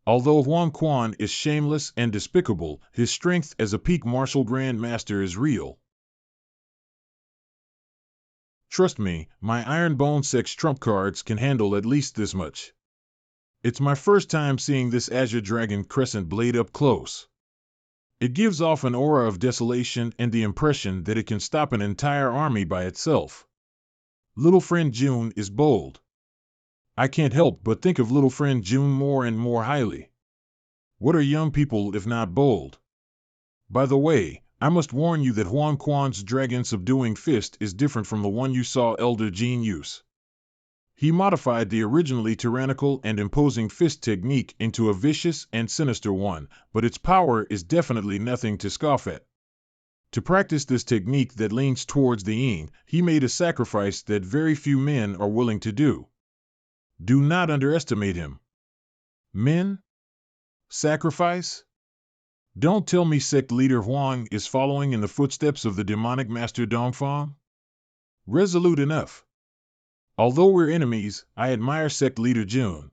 Although Huang Quan is shameless and despicable, his strength as a peak martial Grand Master is real. Trust me, my Ironbone Sect's trump cards can handle at least this much. It's my first time seeing this Azure Dragon Crescent blade up close. It gives off an aura of desolation and the impression that it can stop an entire army by itself. Little friend June is bold. I can't help but think of little friend June more and more highly. What are young people if not bold? By the way, I must warn you that Huang Quan's dragon subduing fist is different from the one you saw Elder Jean use. He modified the originally tyrannical and imposing fist technique into a vicious and sinister one, but its power is definitely nothing to scoff at. To practice this technique that leans towards the yin, he made a sacrifice that very few men are willing to do. Do not underestimate him. Men? Sacrifice? Don't tell me Sect leader Huang is following in the footsteps of the demonic master Dongfang? Resolute enough. Although we're enemies, I admire Sect leader June.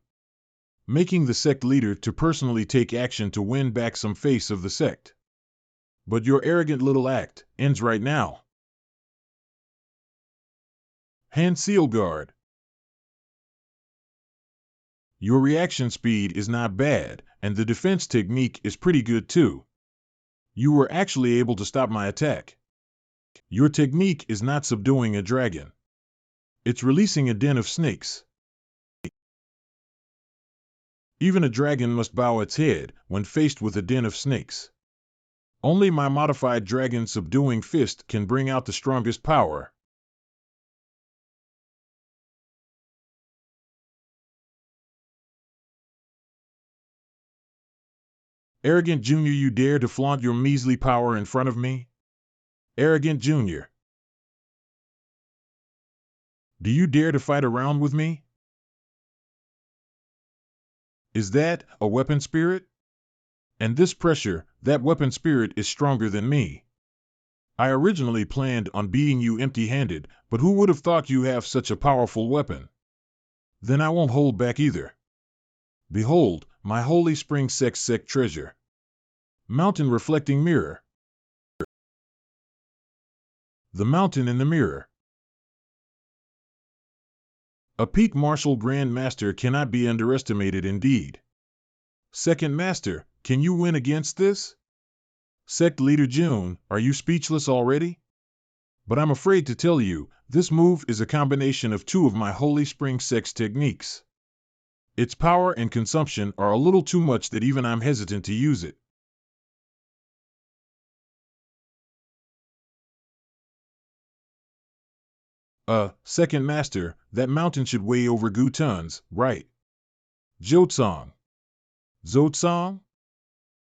making the sect leader to personally take action to win back some face of the sect. But your arrogant little act ends right now. Hand seal guard. Your reaction speed is not bad, and the defense technique is pretty good too. You were actually able to stop my attack. Your technique is not subduing a dragon. It's releasing a den of snakes. Even a dragon must bow its head when faced with a den of snakes. Only my modified dragon subduing fist can bring out the strongest power. Arrogant Junior, you dare to flaunt your measly power in front of me? Arrogant Junior. Do you dare to fight around with me? Is that a weapon spirit? And this pressure, that weapon spirit is stronger than me. I originally planned on beating you empty-handed, but who would have thought you have such a powerful weapon? Then I won't hold back either. Behold, my Holy Spring Sect treasure. Mountain reflecting mirror. The mountain in the mirror. A peak martial Grand Master cannot be underestimated indeed. Second Master, can you win against this? Sect Leader June, are you speechless already? But I'm afraid to tell you, this move is a combination of two of my Holy Spring Sect's techniques. Its power and consumption are a little too much that even I'm hesitant to use it. Second Master, that mountain should weigh over Gu tons, right? Jotsong. Zotsong?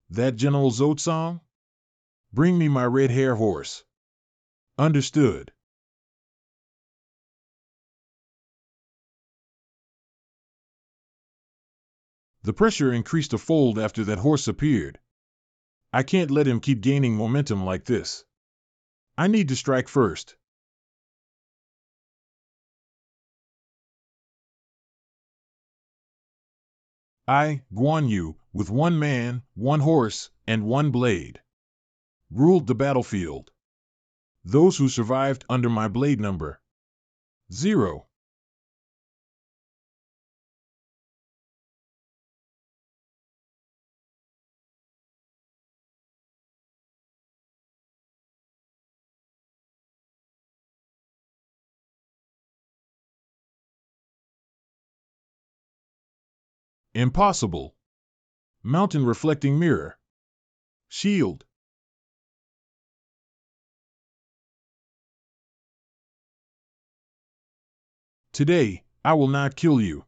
That General Zotsong? Bring me my red hair horse. Understood. The pressure increased a fold after that horse appeared. I can't let him keep gaining momentum like this. I need to strike first. I, Guan Yu, with one man, one horse, and one blade, ruled the battlefield. Those who survived under my blade number 0. Impossible. Mountain reflecting mirror. Shield. Today, I will not kill you.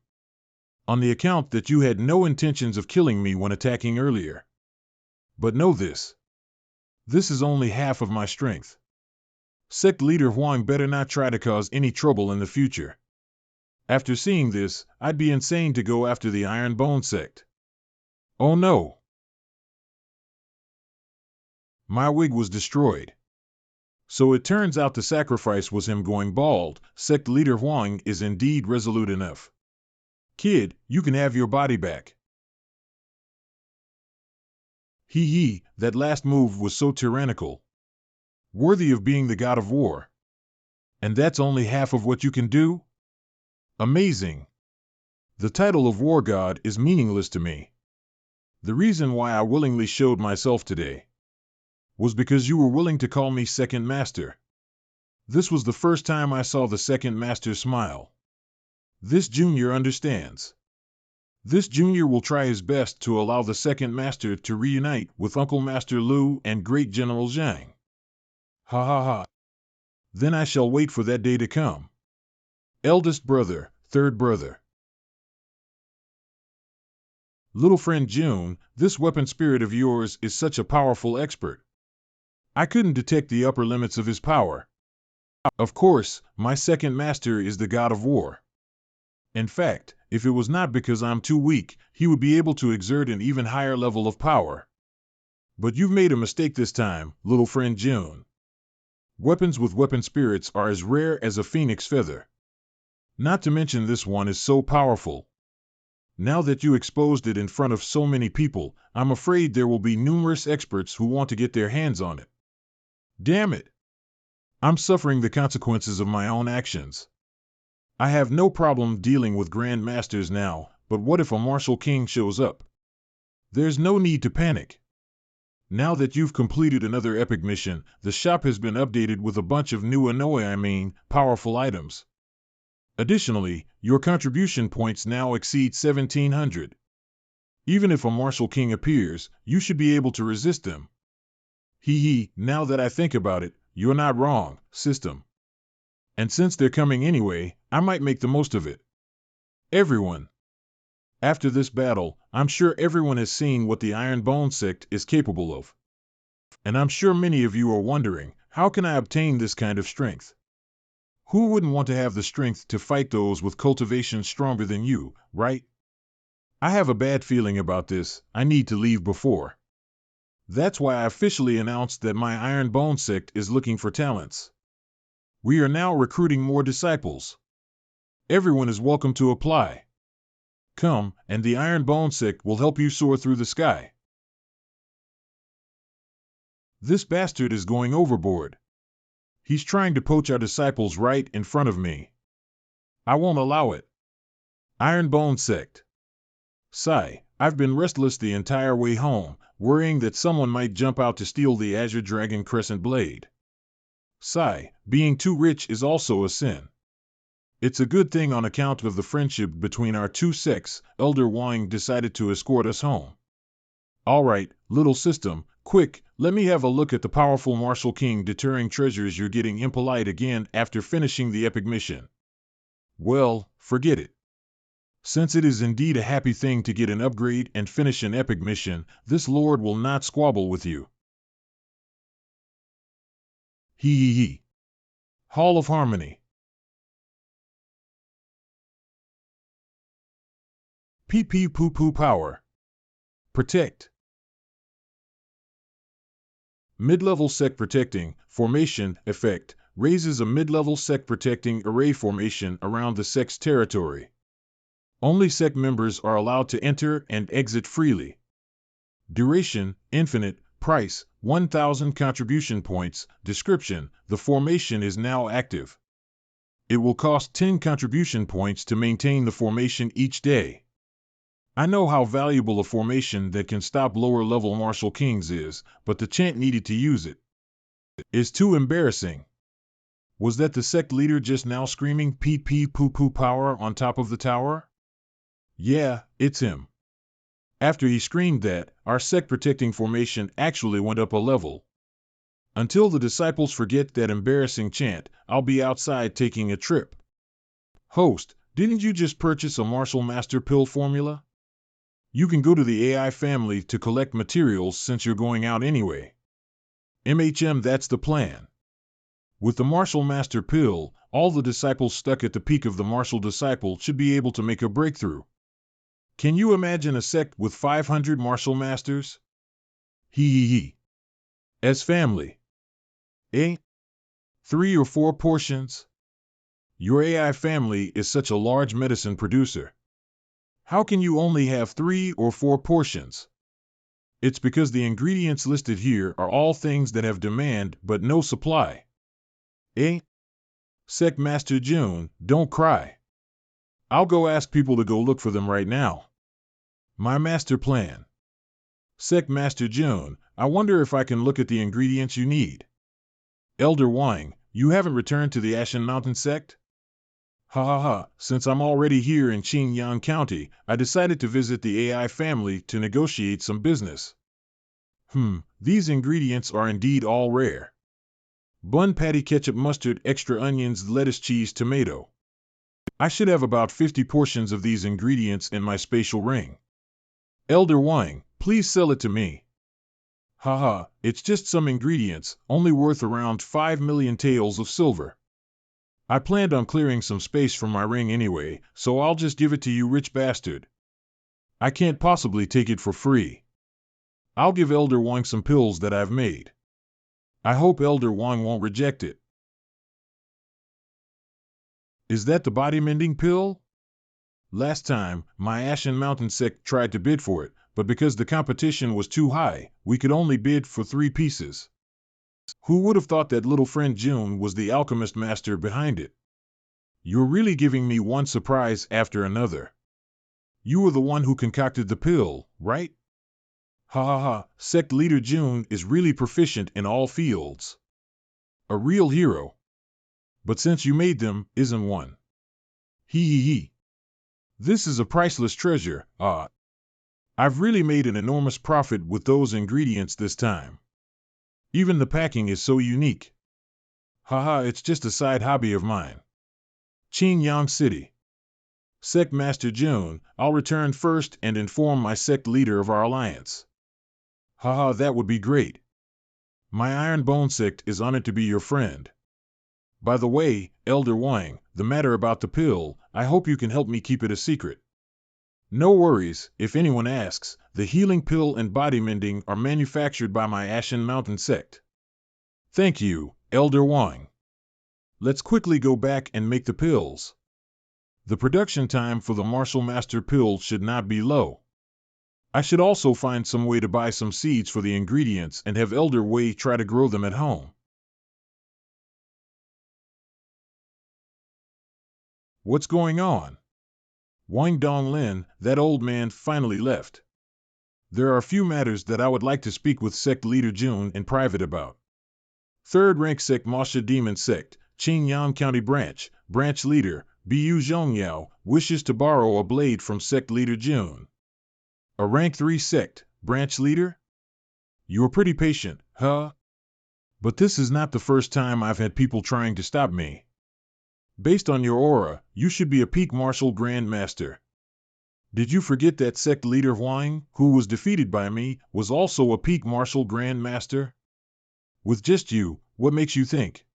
On the account that you had no intentions of killing me when attacking earlier. But know this. This is only half of my strength. Sect Leader Huang better not try to cause any trouble in the future. After seeing this, I'd be insane to go after the Iron Bone Sect. Oh no! My wig was destroyed. So it turns out the sacrifice was him going bald. Sect Leader Huang is indeed resolute enough. Kid, you can have your body back. Hee, that last move was so tyrannical. Worthy of being the god of war. And that's only half of what you can do? Amazing. The title of war god is meaningless to me. The reason why I willingly showed myself today was because you were willing to call me Second Master. This was the first time I saw the Second Master smile. This junior understands. This junior will try his best to allow the Second Master to reunite with Uncle Master Lu and Great General Zhang. Ha ha ha. Then I shall wait for that day to come. Eldest brother, third brother. Little friend June, this weapon spirit of yours is such a powerful expert. I couldn't detect the upper limits of his power. Of course, my second master is the god of war. In fact, if it was not because I'm too weak, he would be able to exert an even higher level of power. But you've made a mistake this time, little friend June. Weapons with weapon spirits are as rare as a phoenix feather. Not to mention this one is so powerful. Now that you exposed it in front of so many people, I'm afraid there will be numerous experts who want to get their hands on it. Damn it! I'm suffering the consequences of my own actions. I have no problem dealing with Grand Masters now, but what if a martial king shows up? There's no need to panic. Now that you've completed another epic mission, the shop has been updated with a bunch of new powerful items. Additionally, your contribution points now exceed 1,700. Even if a martial king appears, you should be able to resist them. Now that I think about it, you're not wrong, system. And since they're coming anyway, I might make the most of it. Everyone. After this battle, I'm sure everyone has seen what the Iron Bone Sect is capable of. And I'm sure many of you are wondering, how can I obtain this kind of strength? Who wouldn't want to have the strength to fight those with cultivation stronger than you, right? I have a bad feeling about this. I need to leave before. That's why I officially announced that my Iron Bone Sect is looking for talents. We are now recruiting more disciples. Everyone is welcome to apply. Come, and the Iron Bone Sect will help you soar through the sky. This bastard is going overboard. He's trying to poach our disciples right in front of me. I won't allow it. Iron Bone Sect. Sigh, I've been restless the entire way home, worrying that someone might jump out to steal the Azure Dragon Crescent Blade. Sigh, being too rich is also a sin. It's a good thing on account of the friendship between our two sects, Elder Wang decided to escort us home. All right, little system, quick, let me have a look at the powerful martial king deterring treasures you're getting impolite again after finishing the epic mission. Well, forget it. Since it is indeed a happy thing to get an upgrade and finish an epic mission, this lord will not squabble with you. Hall of Harmony. Poo power. Protect. Mid-level sect protecting formation effect raises a mid-level sect protecting array formation around the sect's territory. Only sect members are allowed to enter and exit freely. Duration, infinite. Price, 1,000 contribution points. Description, the formation is now active. It will cost 10 contribution points to maintain the formation each day. I know how valuable a formation that can stop lower-level martial kings is, but the chant needed to use it is too embarrassing. Was that the sect leader just now screaming poo power on top of the tower? Yeah, it's him. After he screamed that, our sect protecting formation actually went up a level. Until the disciples forget that embarrassing chant, I'll be outside taking a trip. Host, didn't you just purchase a martial master pill formula? You can go to the AI family to collect materials since you're going out anyway. That's the plan. With the martial master pill, all the disciples stuck at the peak of the martial disciple should be able to make a breakthrough. Can you imagine a sect with 500 martial masters? As family. 3 or 4 portions? Your AI family is such a large medicine producer. How can you only have 3 or 4 portions? It's because the ingredients listed here are all things that have demand but no supply. Sect Master June, don't cry. I'll go ask people to go look for them right now. My master plan. Sect Master June, I wonder if I can look at the ingredients you need. Elder Wang, you haven't returned to the Ashen Mountain sect? Since I'm already here in Qingyang County, I decided to visit the AI family to negotiate some business. These ingredients are indeed all rare. Bun patty ketchup mustard extra onions lettuce cheese tomato. I should have about 50 portions of these ingredients in my spatial ring. Elder Wang, please sell it to me. It's just some ingredients, only worth around 5 million taels of silver. I planned on clearing some space from my ring anyway, so I'll just give it to you, rich bastard. I can't possibly take it for free. I'll give Elder Wang some pills that I've made. I hope Elder Wang won't reject it. Is that the body mending pill? Last time, my Ashen Mountain Sect tried to bid for it, but because the competition was too high, we could only bid for 3 pieces. Who would have thought that little friend June was the alchemist master behind it? You're really giving me one surprise after another. You were the one who concocted the pill, right? Ha ha ha, Sect leader June is really proficient in all fields. A real hero. But since you made them, isn't one. Hee hee hee. This is a priceless treasure, I've really made an enormous profit with those ingredients this time. Even the packing is so unique. Haha, it's just a side hobby of mine. Qingyang City. Sect Master June, I'll return first and inform my sect leader of our alliance. Haha, that would be great. My Iron Bone sect is honored to be your friend. By the way, Elder Wang, the matter about the pill, I hope you can help me keep it a secret. No worries, if anyone asks, the healing pill and body mending are manufactured by my Ashen Mountain sect. Thank you, Elder Wang. Let's quickly go back and make the pills. The production time for the Martial Master pill should not be low. I should also find some way to buy some seeds for the ingredients and have Elder Wei try to grow them at home. What's going on? Wang Donglin, that old man, finally left. There are a few matters that I would like to speak with Sect Leader June in private about. Third rank Sect Masha Demon Sect, Qingyang County Branch, Branch Leader, Bu Zhongyao, wishes to borrow a blade from Sect Leader June. A rank 3 Sect, Branch Leader? You are pretty patient, huh? But this is not the first time I've had people trying to stop me. Based on your aura, you should be a peak martial Grand Master. Did you forget that Sect Leader Huang, who was defeated by me, was also a peak martial Grand Master? With just you, what makes you think?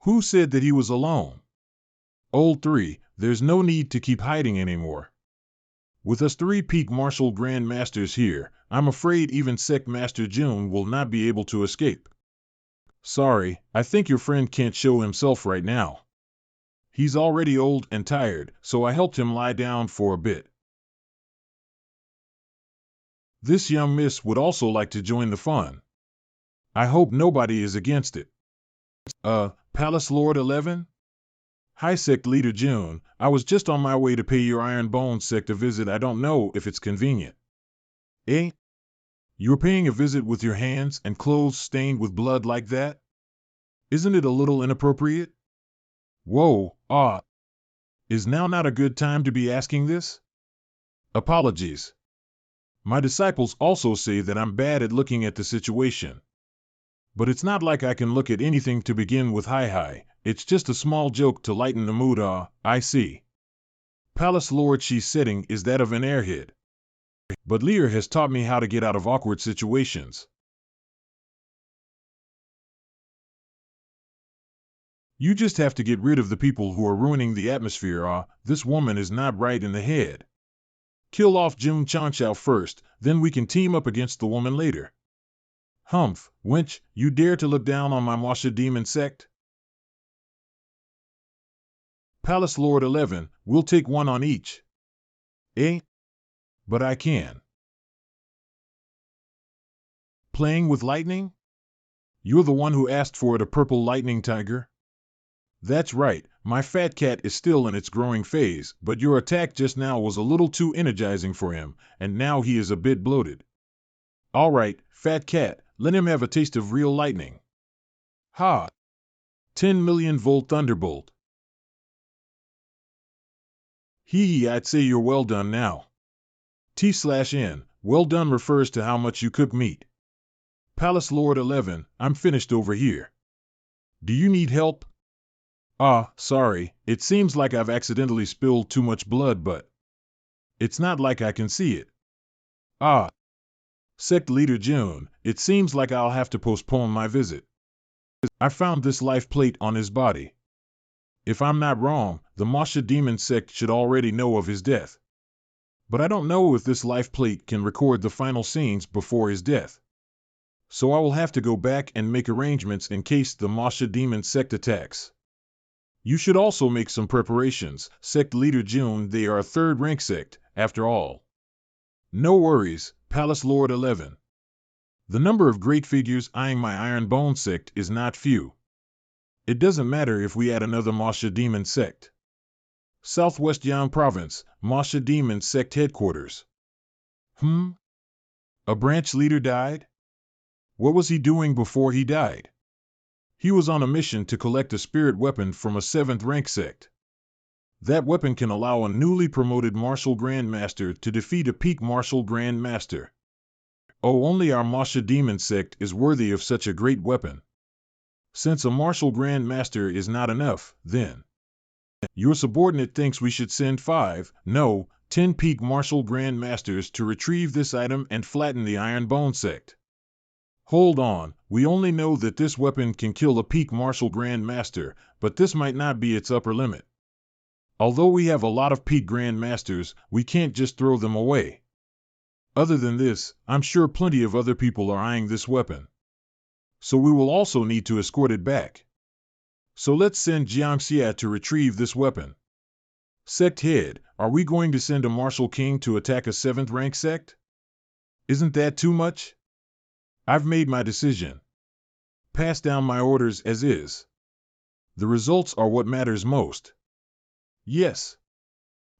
Who said that he was alone? Old 3, there's no need to keep hiding anymore. With us 3 peak martial Grand Masters here, I'm afraid even Sect Master June will not be able to escape. Sorry, I think your friend can't show himself right now. He's already old and tired, so I helped him lie down for a bit. This young miss would also like to join the fun. I hope nobody is against it. Palace Lord 11? Hi Sect Leader June, I was just on my way to pay your Iron Bone sect a visit. I don't know if it's convenient. Eh? You're paying a visit with your hands and clothes stained with blood like that? Isn't it a little inappropriate? Whoa, is now not a good time to be asking this? Apologies. My disciples also say that I'm bad at looking at the situation. But it's not like I can look at anything to begin with. Hi, it's just a small joke to lighten the mood. I see. Palace Lord she's setting is that of an airhead. But Lear has taught me how to get out of awkward situations. You just have to get rid of the people who are ruining the atmosphere. This woman is not right in the head. Kill off June Chanchao first, then we can team up against the woman later. Humph, wench, you dare to look down on my Masha Demon Sect? Palace Lord 11, we'll take one on each. Eh? But I can. Playing with lightning? You're the one who asked for it, a purple lightning tiger? That's right, my fat cat is still in its growing phase, but your attack just now was a little too energizing for him, and now he is a bit bloated. All right, fat cat, let him have a taste of real lightning. Ha! 10 million volt thunderbolt. Hee, I'd say you're well done now. T/N, well done refers to how much you cook meat. Palace Lord 11, I'm finished over here. Do you need help? Sorry, it seems like I've accidentally spilled too much blood, but it's not like I can see it. Sect Leader June, it seems like I'll have to postpone my visit. I found this life plate on his body. If I'm not wrong, the Masha Demon Sect should already know of his death. But I don't know if this life plate can record the final scenes before his death. So I will have to go back and make arrangements in case the Masha Demon Sect attacks. You should also make some preparations, Sect Leader June. They are a third-rank sect, after all. No worries, Palace Lord 11. The number of great figures eyeing my Iron Bone sect is not few. It doesn't matter if we add another Masha Demon sect. Southwest Yang Province, Masha Demon sect headquarters. A branch leader died? What was he doing before he died? He was on a mission to collect a spirit weapon from a 7th rank sect. That weapon can allow a newly promoted Martial Grandmaster to defeat a peak Martial Grandmaster. Oh, only our Masha Demon sect is worthy of such a great weapon. Since a Martial Grandmaster is not enough, then your subordinate thinks we should send 5, no, 10 peak Martial Grandmasters to retrieve this item and flatten the Iron Bone sect. Hold on, we only know that this weapon can kill a peak Martial Grandmaster, but this might not be its upper limit. Although we have a lot of peak Grandmasters, we can't just throw them away. Other than this, I'm sure plenty of other people are eyeing this weapon. So we will also need to escort it back. So let's send Jiangxia to retrieve this weapon. Sect Head, are we going to send a Martial King to attack a 7th rank sect? Isn't that too much? I've made my decision. Pass down my orders as is. The results are what matters most. Yes.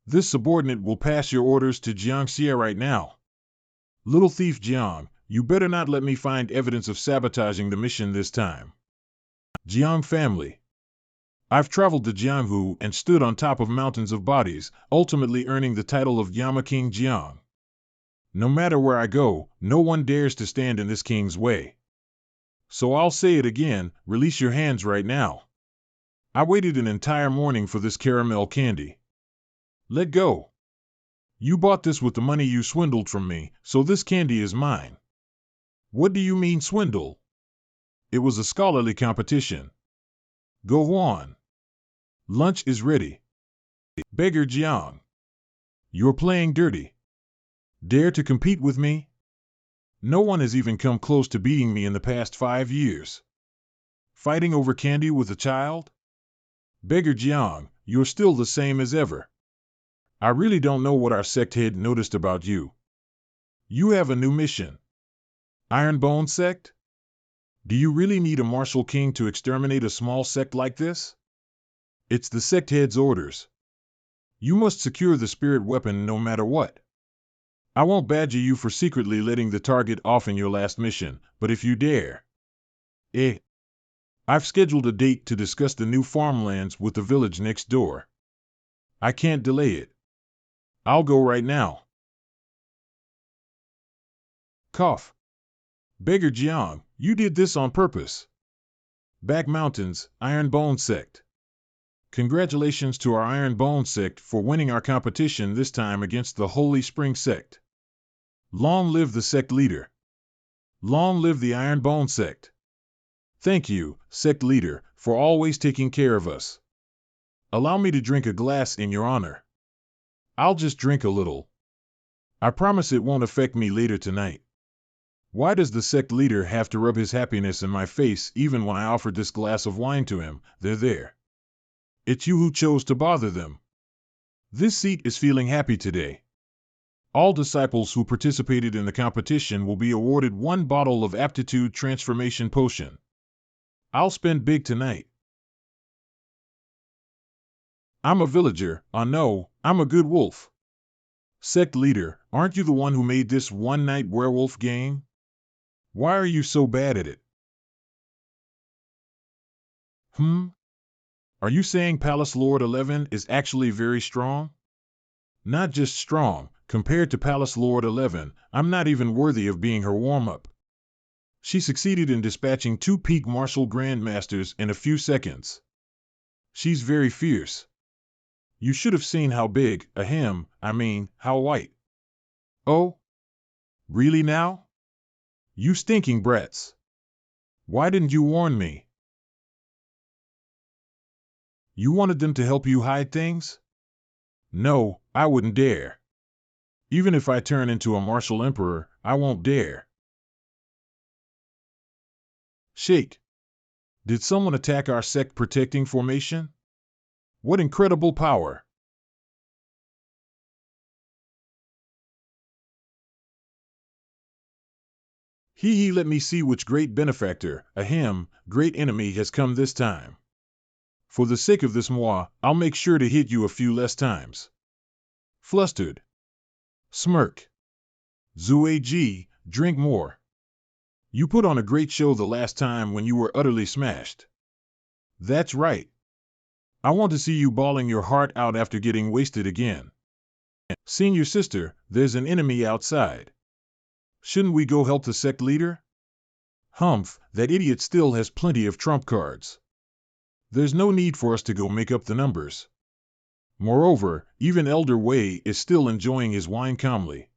This subordinate will pass your orders to Jiangxia right now. Little thief Jiang, you better not let me find evidence of sabotaging the mission this time. Jiang family. I've traveled to Jianghu and stood on top of mountains of bodies, ultimately earning the title of Yama King Jiang. No matter where I go, no one dares to stand in this king's way. So I'll say it again, release your hands right now. I waited an entire morning for this caramel candy. Let go. You bought this with the money you swindled from me, so this candy is mine. What do you mean swindle? It was a scholarly competition. Go on. Lunch is ready. Beggar Jiang. You're playing dirty. Dare to compete with me? No one has even come close to beating me in the past 5 years. Fighting over candy with a child? Beggar Jiang, you're still the same as ever. I really don't know what our sect head noticed about you. You have a new mission. Iron Bone sect? Do you really need a martial king to exterminate a small sect like this? It's the sect head's orders. You must secure the spirit weapon no matter what. I won't badger you for secretly letting the target off in your last mission, but if you dare. I've scheduled a date to discuss the new farmlands with the village next door. I can't delay it. I'll go right now. Cough. Beggar Jiang, you did this on purpose. Back Mountains, Iron Bone Sect. Congratulations to our Iron Bone Sect for winning our competition this time against the Holy Spring Sect. Long live the sect leader. Long live the Iron Bone Sect. Thank you, sect leader, for always taking care of us. Allow me to drink a glass in your honor. I'll just drink a little. I promise it won't affect me later tonight. Why does the sect leader have to rub his happiness in my face even when I offered this glass of wine to him? They're there. It's you who chose to bother them. This seat is feeling happy today. All disciples who participated in the competition will be awarded 1 bottle of Aptitude Transformation Potion. I'll spend big tonight. I'm a villager. No, I'm a good wolf. Sect leader, aren't you the one who made this one-night werewolf game? Why are you so bad at it? Are you saying Palace Lord 11 is actually very strong? Not just strong, compared to Palace Lord 11, I'm not even worthy of being her warm-up. She succeeded in dispatching 2 peak martial grandmasters in a few seconds. She's very fierce. You should have seen how big, how white. Oh? Really now? You stinking brats. Why didn't you warn me? You wanted them to help you hide things? No, I wouldn't dare. Even if I turn into a martial emperor, I won't dare. Shake. Did someone attack our sect protecting formation? What incredible power! Let me see which great benefactor, ahem, great enemy has come this time. For the sake of this moi, I'll make sure to hit you a few less times. Flustered. Smirk. Zui, drink more. You put on a great show the last time when you were utterly smashed. That's right. I want to see you bawling your heart out after getting wasted again. Senior sister, there's an enemy outside. Shouldn't we go help the sect leader? Humph, that idiot still has plenty of trump cards. There's no need for us to go make up the numbers. Moreover, even Elder Wei is still enjoying his wine calmly.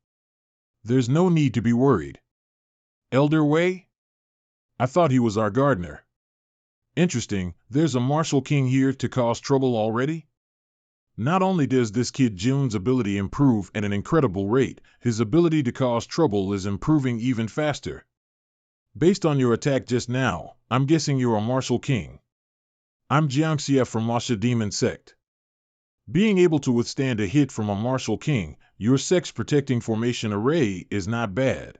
There's no need to be worried. Elder Wei? I thought he was our gardener. Interesting, there's a martial king here to cause trouble already? Not only does this kid Jun's ability improve at an incredible rate, his ability to cause trouble is improving even faster. Based on your attack just now, I'm guessing you're a martial king. I'm Jiangxia from Masha Demon Sect. Being able to withstand a hit from a martial king, your sect's protecting formation array is not bad.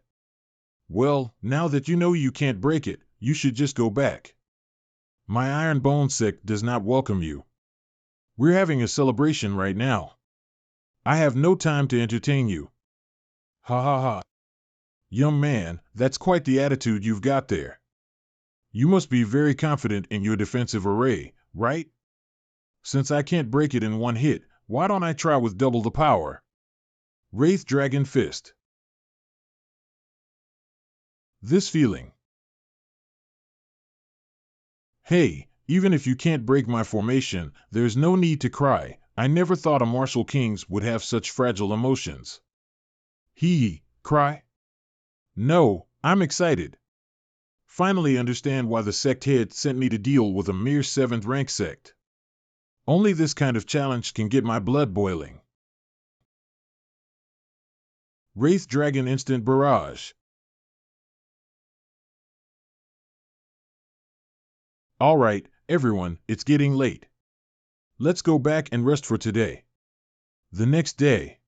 Well, now that you know you can't break it, you should just go back. My Iron Bone sect does not welcome you. We're having a celebration right now. I have no time to entertain you. Ha ha ha. Young man, that's quite the attitude you've got there. You must be very confident in your defensive array, right? Since I can't break it in one hit, why don't I try with double the power? Wraith Dragon Fist. This feeling. Hey, even if you can't break my formation, there's no need to cry. I never thought a martial kings would have such fragile emotions. Cry? No, I'm excited. Finally understand why the sect head sent me to deal with a mere 7th rank sect. Only this kind of challenge can get my blood boiling. Wraith Dragon Instant Barrage. Alright, everyone, it's getting late. Let's go back and rest for today. The next day.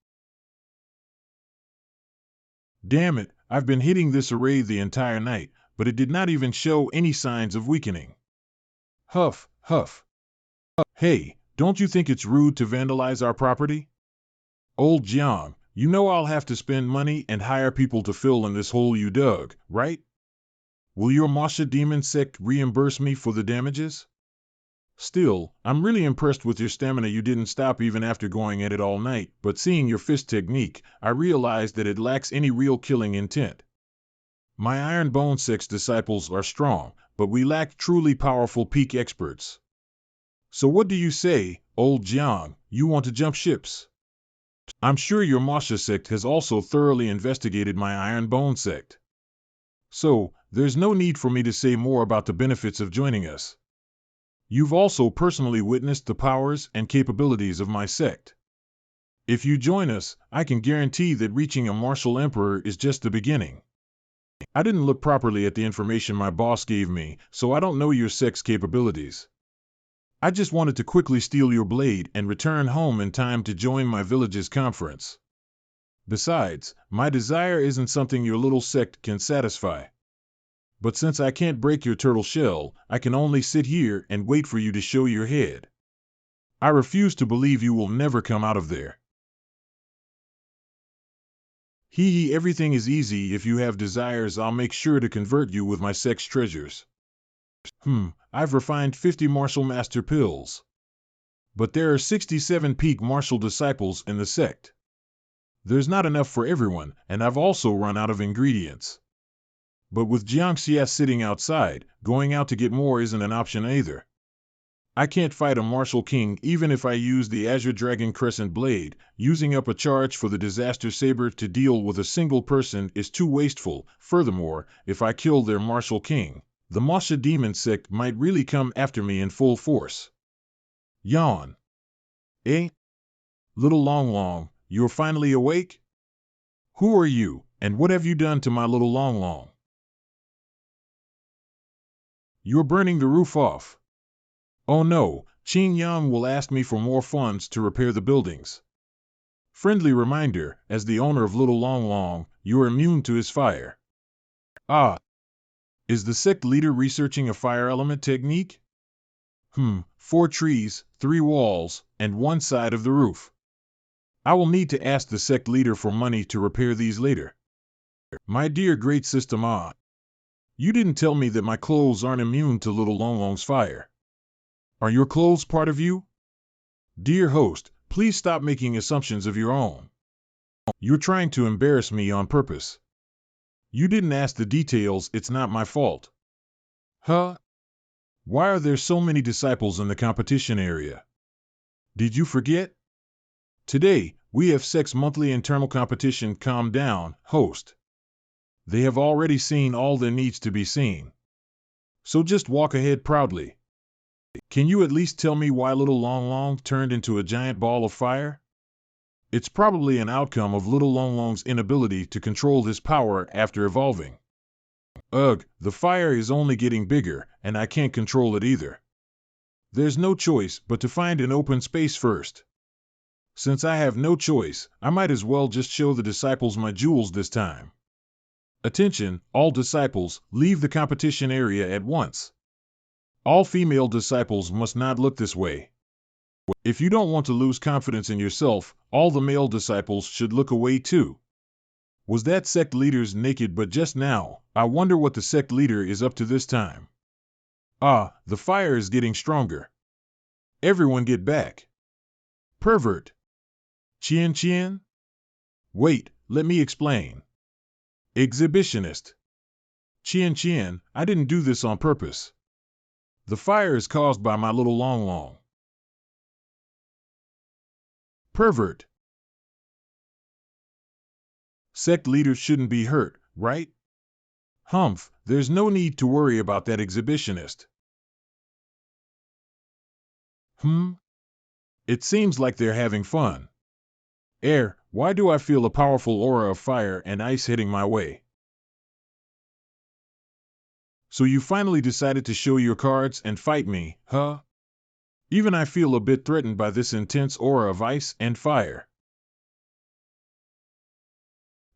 Damn it, I've been hitting this array the entire night, but it did not even show any signs of weakening. Huff, huff. Hey, don't you think it's rude to vandalize our property? Old Jiang, you know I'll have to spend money and hire people to fill in this hole you dug, right? Will your Masha Demon Sect reimburse me for the damages? Still, I'm really impressed with your stamina. You didn't stop even after going at it all night, but seeing your fist technique, I realized that it lacks any real killing intent. My Iron Bone Sect's disciples are strong, but we lack truly powerful peak experts. So what do you say, old Jiang, you want to jump ships? I'm sure your Masha Sect has also thoroughly investigated my Iron Bone Sect. So, there's no need for me to say more about the benefits of joining us. You've also personally witnessed the powers and capabilities of my sect. If you join us, I can guarantee that reaching a martial emperor is just the beginning. I didn't look properly at the information my boss gave me, so I don't know your sect's capabilities. I just wanted to quickly steal your blade and return home in time to join my village's conference. Besides, my desire isn't something your little sect can satisfy. But since I can't break your turtle shell, I can only sit here and wait for you to show your head. I refuse to believe you will never come out of there. Everything is easy. If you have desires, I'll make sure to convert you with my sect's treasures. I've refined 50 martial master pills. But there are 67 peak martial disciples in the sect. There's not enough for everyone, and I've also run out of ingredients. But with Jiangxia sitting outside, going out to get more isn't an option either. I can't fight a martial king even if I use the Azure Dragon Crescent Blade. Using up a charge for the Disaster Saber to deal with a single person is too wasteful. Furthermore, if I kill their martial king, the Masha Demon Sect might really come after me in full force. Yawn. Eh? Little Long Long, you're finally awake? Who are you, and what have you done to my little Long Long? You're burning the roof off. Oh no, Qin Yang will ask me for more funds to repair the buildings. Friendly reminder, as the owner of Little Long Long, you are immune to his fire. Ah, is the sect leader researching a fire element technique? 4 trees, 3 walls, and 1 side of the roof. I will need to ask the sect leader for money to repair these later. My dear great system you didn't tell me that my clothes aren't immune to Little Long Long's fire. Are your clothes part of you? Dear host, please stop making assumptions of your own. You're trying to embarrass me on purpose. You didn't ask the details, it's not my fault. Huh? Why are there so many disciples in the competition area? Did you forget? Today, we have Sect's monthly internal competition. Calm down, host. They have already seen all there needs to be seen. So just walk ahead proudly. Can you at least tell me why Little Long Long turned into a giant ball of fire? It's probably an outcome of Little Long Long's inability to control his power after evolving. Ugh, the fire is only getting bigger, and I can't control it either. There's no choice but to find an open space first. Since I have no choice, I might as well just show the disciples my jewels this time. Attention, all disciples, leave the competition area at once. All female disciples must not look this way. If you don't want to lose confidence in yourself, all the male disciples should look away too. Was that sect leader's naked but just now? I wonder what the sect leader is up to this time. Ah, the fire is getting stronger. Everyone get back. Pervert. Qian? Wait, let me explain. Exhibitionist. Qian, I didn't do this on purpose. The fire is caused by my Little Long Long. Pervert. Sect leaders shouldn't be hurt, right? Humph, there's no need to worry about that exhibitionist. It seems like they're having fun. Why do I feel a powerful aura of fire and ice hitting my way? So you finally decided to show your cards and fight me, huh? Even I feel a bit threatened by this intense aura of ice and fire.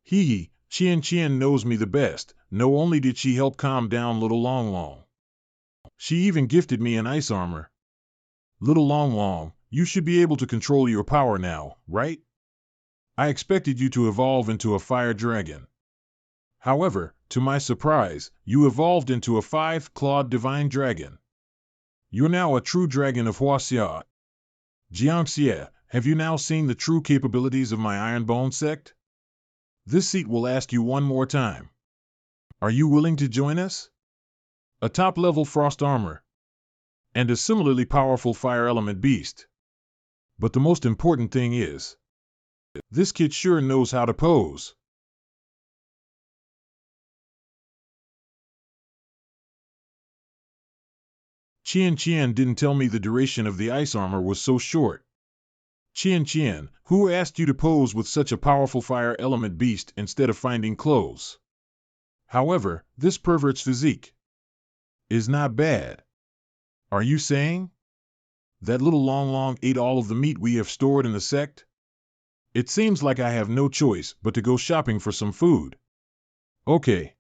Qian knows me the best. No only did she help calm down Little Long Long, she even gifted me an ice armor. Little Long Long, you should be able to control your power now, right? I expected you to evolve into a fire dragon. However, to my surprise, you evolved into a 5-clawed divine dragon. You're now a true dragon of Huaxia. Jiangxie, have you now seen the true capabilities of my Iron Bone sect? This seat will ask you one more time. Are you willing to join us? A top-level frost armor, and a similarly powerful fire element beast. But the most important thing is, this kid sure knows how to pose. Qian didn't tell me the duration of the ice armor was so short. Qian, who asked you to pose with such a powerful fire element beast instead of finding clothes? However, this pervert's physique is not bad. Are you saying that Little Long Long ate all of the meat we have stored in the sect? It seems like I have no choice but to go shopping for some food. Okay.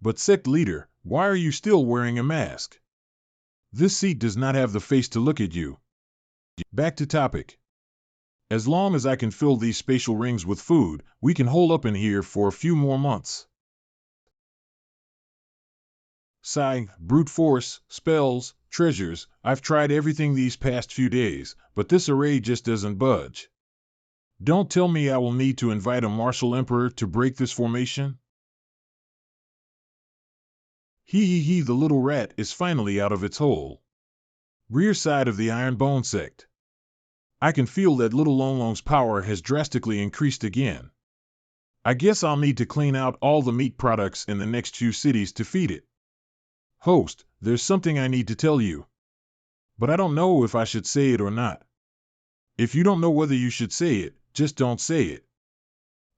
But sect leader, why are you still wearing a mask? This seat does not have the face to look at you. Back to topic. As long as I can fill these spatial rings with food, we can hole up in here for a few more months. Sigh, brute force, spells, treasures, I've tried everything these past few days, but this array just doesn't budge. Don't tell me I will need to invite a martial emperor to break this formation? The little rat is finally out of its hole. Rear side of the Iron Bone sect. I can feel that Little Long Long's power has drastically increased again. I guess I'll need to clean out all the meat products in the next few cities to feed it. Host, there's something I need to tell you. But I don't know if I should say it or not. If you don't know whether you should say it, just don't say it.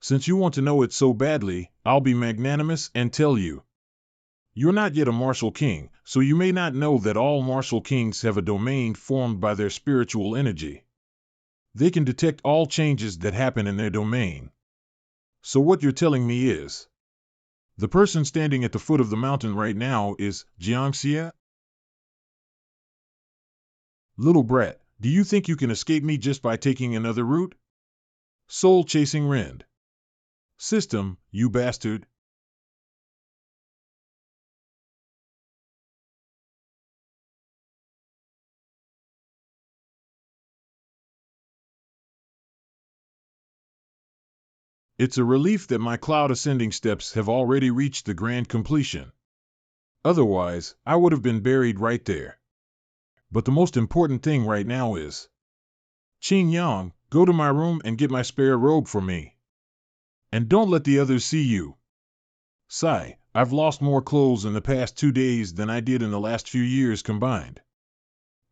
Since you want to know it so badly, I'll be magnanimous and tell you. You're not yet a martial king, so you may not know that all martial kings have a domain formed by their spiritual energy. They can detect all changes that happen in their domain. So what you're telling me is, the person standing at the foot of the mountain right now is Jiangxia? Little brat, do you think you can escape me just by taking another route? Soul chasing Rend. System, you bastard. It's a relief that my cloud ascending steps have already reached the grand completion. Otherwise, I would have been buried right there. But the most important thing right now is, Qing Yang, go to my room and get my spare robe for me. And don't let the others see you. Sigh, I've lost more clothes in the past 2 days than I did in the last few years combined.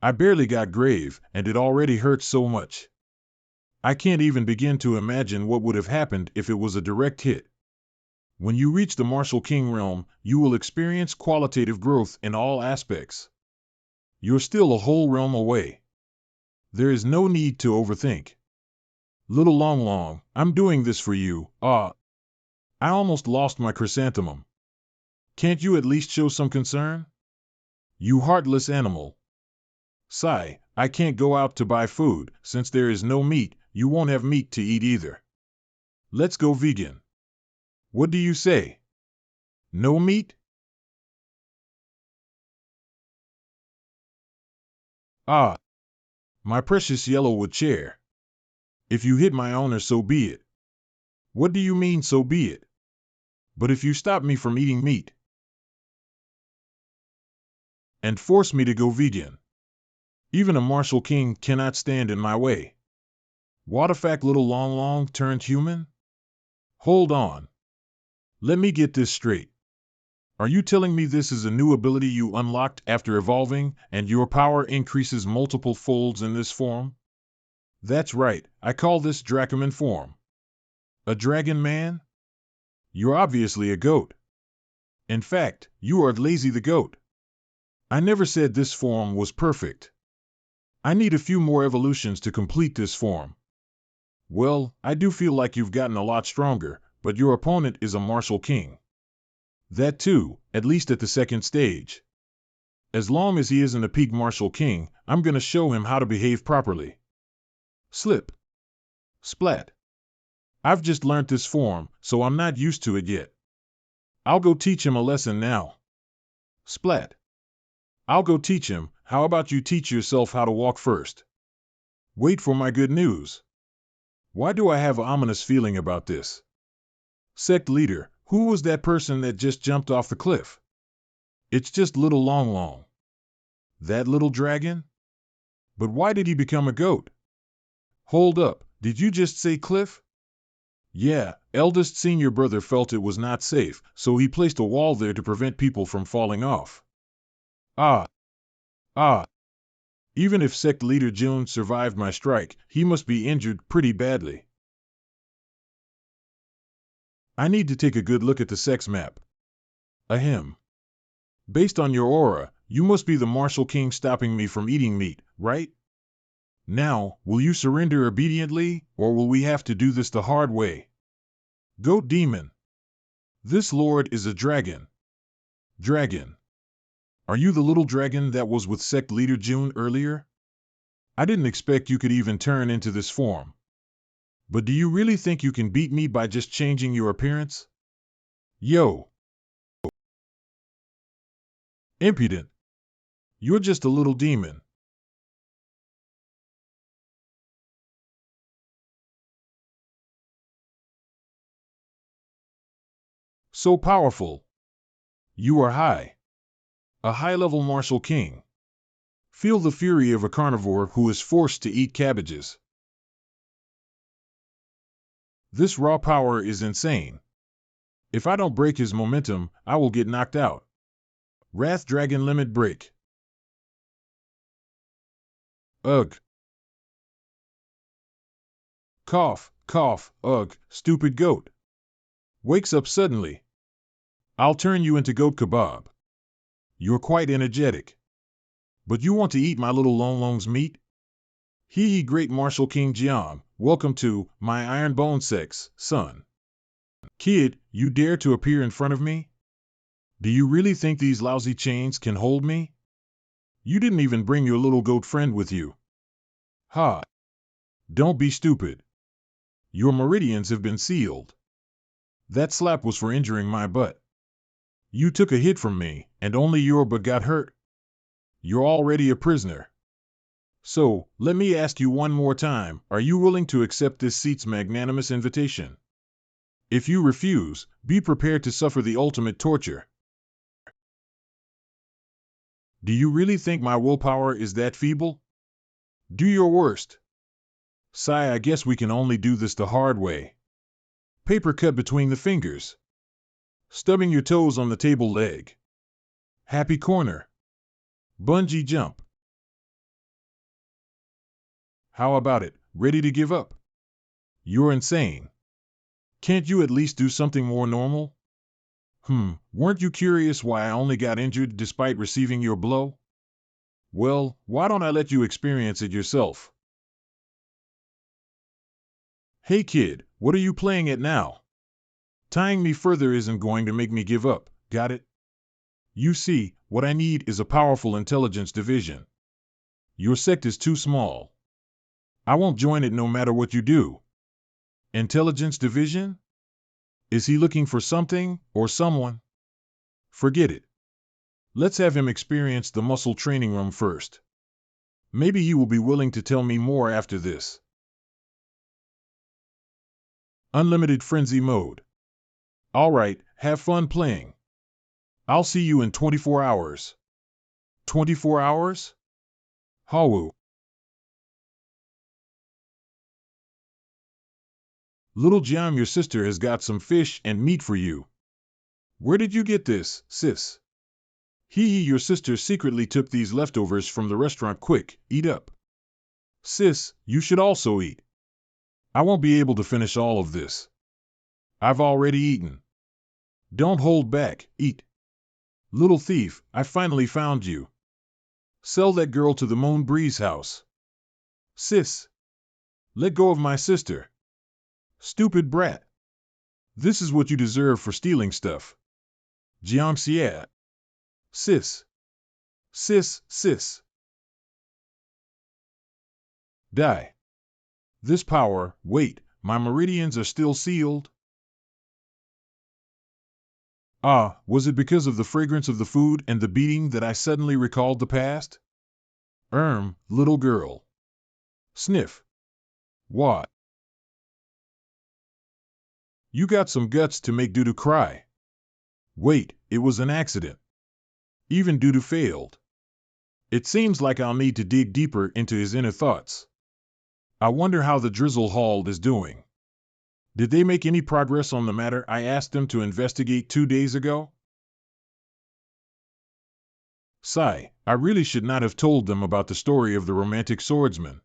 I barely got grave, and it already hurts so much. I can't even begin to imagine what would have happened if it was a direct hit. When you reach the Martial King realm, you will experience qualitative growth in all aspects. You're still a whole realm away. There is no need to overthink. Little Long Long, I'm doing this for you. I almost lost my chrysanthemum. Can't you at least show some concern? You heartless animal. Sigh, I can't go out to buy food. Since there is no meat, you won't have meat to eat either. Let's go vegan. What do you say? No meat? Ah, my precious yellowwood chair. If you hit my honor, so be it. What do you mean, so be it? But if you stop me from eating meat and force me to go vegan, even a martial king cannot stand in my way. What a fact, Little Long Long turned human? Hold on. Let me get this straight. Are you telling me this is a new ability you unlocked after evolving, and your power increases multiple folds in this form? That's right, I call this Dracoman form. A dragon man? You're obviously a goat. In fact, you are Lazy the Goat. I never said this form was perfect. I need a few more evolutions to complete this form. Well, I do feel like you've gotten a lot stronger, but your opponent is a martial king. That too, at least at the second stage. As long as he isn't a peak martial king, I'm gonna show him how to behave properly. Slip. Splat. I've just learnt this form, so I'm not used to it yet. I'll go teach him a lesson now. Splat. I'll go teach him. How about you teach yourself how to walk first? Wait for my good news. Why do I have an ominous feeling about this? Sect leader, who was that person that just jumped off the cliff? It's just Little Long Long. That little dragon? But why did he become a goat? Hold up, did you just say cliff? Yeah, eldest senior brother felt it was not safe, so he placed a wall there to prevent people from falling off. Ah. Ah. Even if Sect leader June survived my strike, he must be injured pretty badly. I need to take a good look at the Sect's map. Ahem. Based on your aura, you must be the martial king stopping me from eating meat, right? Now, will you surrender obediently, or will we have to do this the hard way? Goat demon. This lord is a dragon. Dragon. Are you the little dragon that was with Sect leader June earlier? I didn't expect you could even turn into this form. But do you really think you can beat me by just changing your appearance? Yo. Impudent. You're just a little demon. So powerful. You are high. A high-level martial king. Feel the fury of a carnivore who is forced to eat cabbages. This raw power is insane. If I don't break his momentum, I will get knocked out. Wrath Dragon Limit Break. Ugh. Cough, cough, ugh, stupid goat. Wakes up suddenly. I'll turn you into goat kebab. You're quite energetic. But you want to eat my little Long Long's meat? Hee great Martial King Jiang, welcome to my Iron Bone Sect's son. Kid, you dare to appear in front of me? Do you really think these lousy chains can hold me? You didn't even bring your little goat friend with you. Ha! Don't be stupid. Your meridians have been sealed. That slap was for injuring my butt. You took a hit from me, and only your butt got hurt. You're already a prisoner. So, let me ask you one more time, are you willing to accept this seat's magnanimous invitation? If you refuse, be prepared to suffer the ultimate torture. Do you really think my willpower is that feeble? Do your worst. Sigh, I guess we can only do this the hard way. Paper cut between the fingers. Stubbing your toes on the table leg. Happy corner. Bungee jump. How about it, ready to give up? You're insane. Can't you at least do something more normal? Weren't you curious why I only got injured despite receiving your blow? Well, why don't I let you experience it yourself? Hey kid, what are you playing at now? Tying me further isn't going to make me give up, got it? You see, what I need is a powerful intelligence division. Your sect is too small. I won't join it no matter what you do. Intelligence division? Is he looking for something or someone? Forget it. Let's have him experience the muscle training room first. Maybe he will be willing to tell me more after this. Unlimited frenzy mode. Alright, have fun playing. I'll see you in 24 hours. 24 hours? Hawu. Little Jiam, your sister has got some fish and meat for you. Where did you get this, sis? Your sister secretly took these leftovers from the restaurant. Quick, eat up. Sis, you should also eat. I won't be able to finish all of this. I've already eaten. Don't hold back, eat. Little thief, I finally found you. Sell that girl to the Moon Breeze house. Sis. Let go of my sister. Stupid brat. This is what you deserve for stealing stuff. Jiangxia. Sis. Sis. Die. This power, wait, my meridians are still sealed? Ah, was it because of the fragrance of the food and the beating that I suddenly recalled the past? Little girl. Sniff. What? You got some guts to make Dudu cry. Wait, it was an accident. Even Dudu failed. It seems like I'll need to dig deeper into his inner thoughts. I wonder how the Drizzle Hall is doing. Did they make any progress on the matter I asked them to investigate 2 days ago? Sigh, I really should not have told them about the story of the romantic swordsman.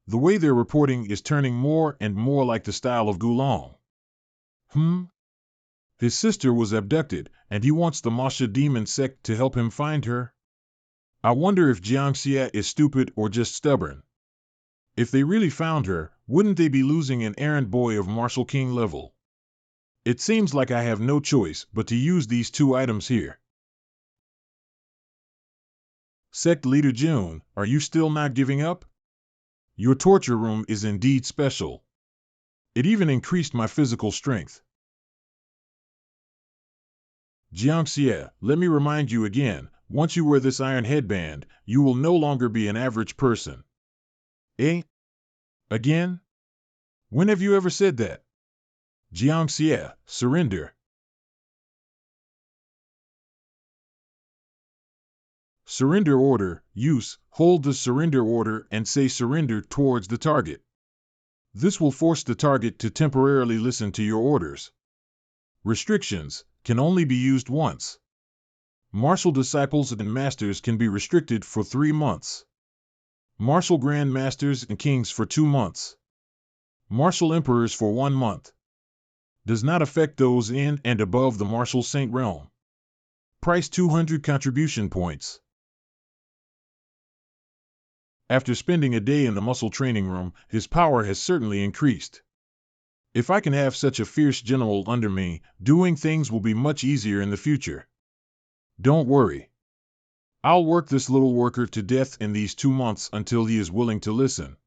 The way they're reporting is turning more and more like the style of Gulong. His sister was abducted, and he wants the Masha demon sect to help him find her? I wonder if Jiangxia is stupid or just stubborn. If they really found her, wouldn't they be losing an errand boy of Martial King level? It seems like I have no choice but to use these 2 items here. Sect Leader June, are you still not giving up? Your torture room is indeed special. It even increased my physical strength. Jiangxia, let me remind you again, once you wear this iron headband, you will no longer be an average person. Eh? Again? When have you ever said that? Jiangxia, surrender. Surrender order, use, hold the surrender order and say surrender towards the target. This will force the target to temporarily listen to your orders. Restrictions, can only be used once. Martial disciples and masters can be restricted for 3 months. Martial grand masters and kings for 2 months. Martial emperors for 1 month. Does not affect those in and above the martial saint realm. Price 200 contribution points. After spending a day in the muscle training room, his power has certainly increased. If I can have such a fierce general under me, doing things will be much easier in the future. Don't worry. I'll work this little worker to death in these 2 months until he is willing to listen.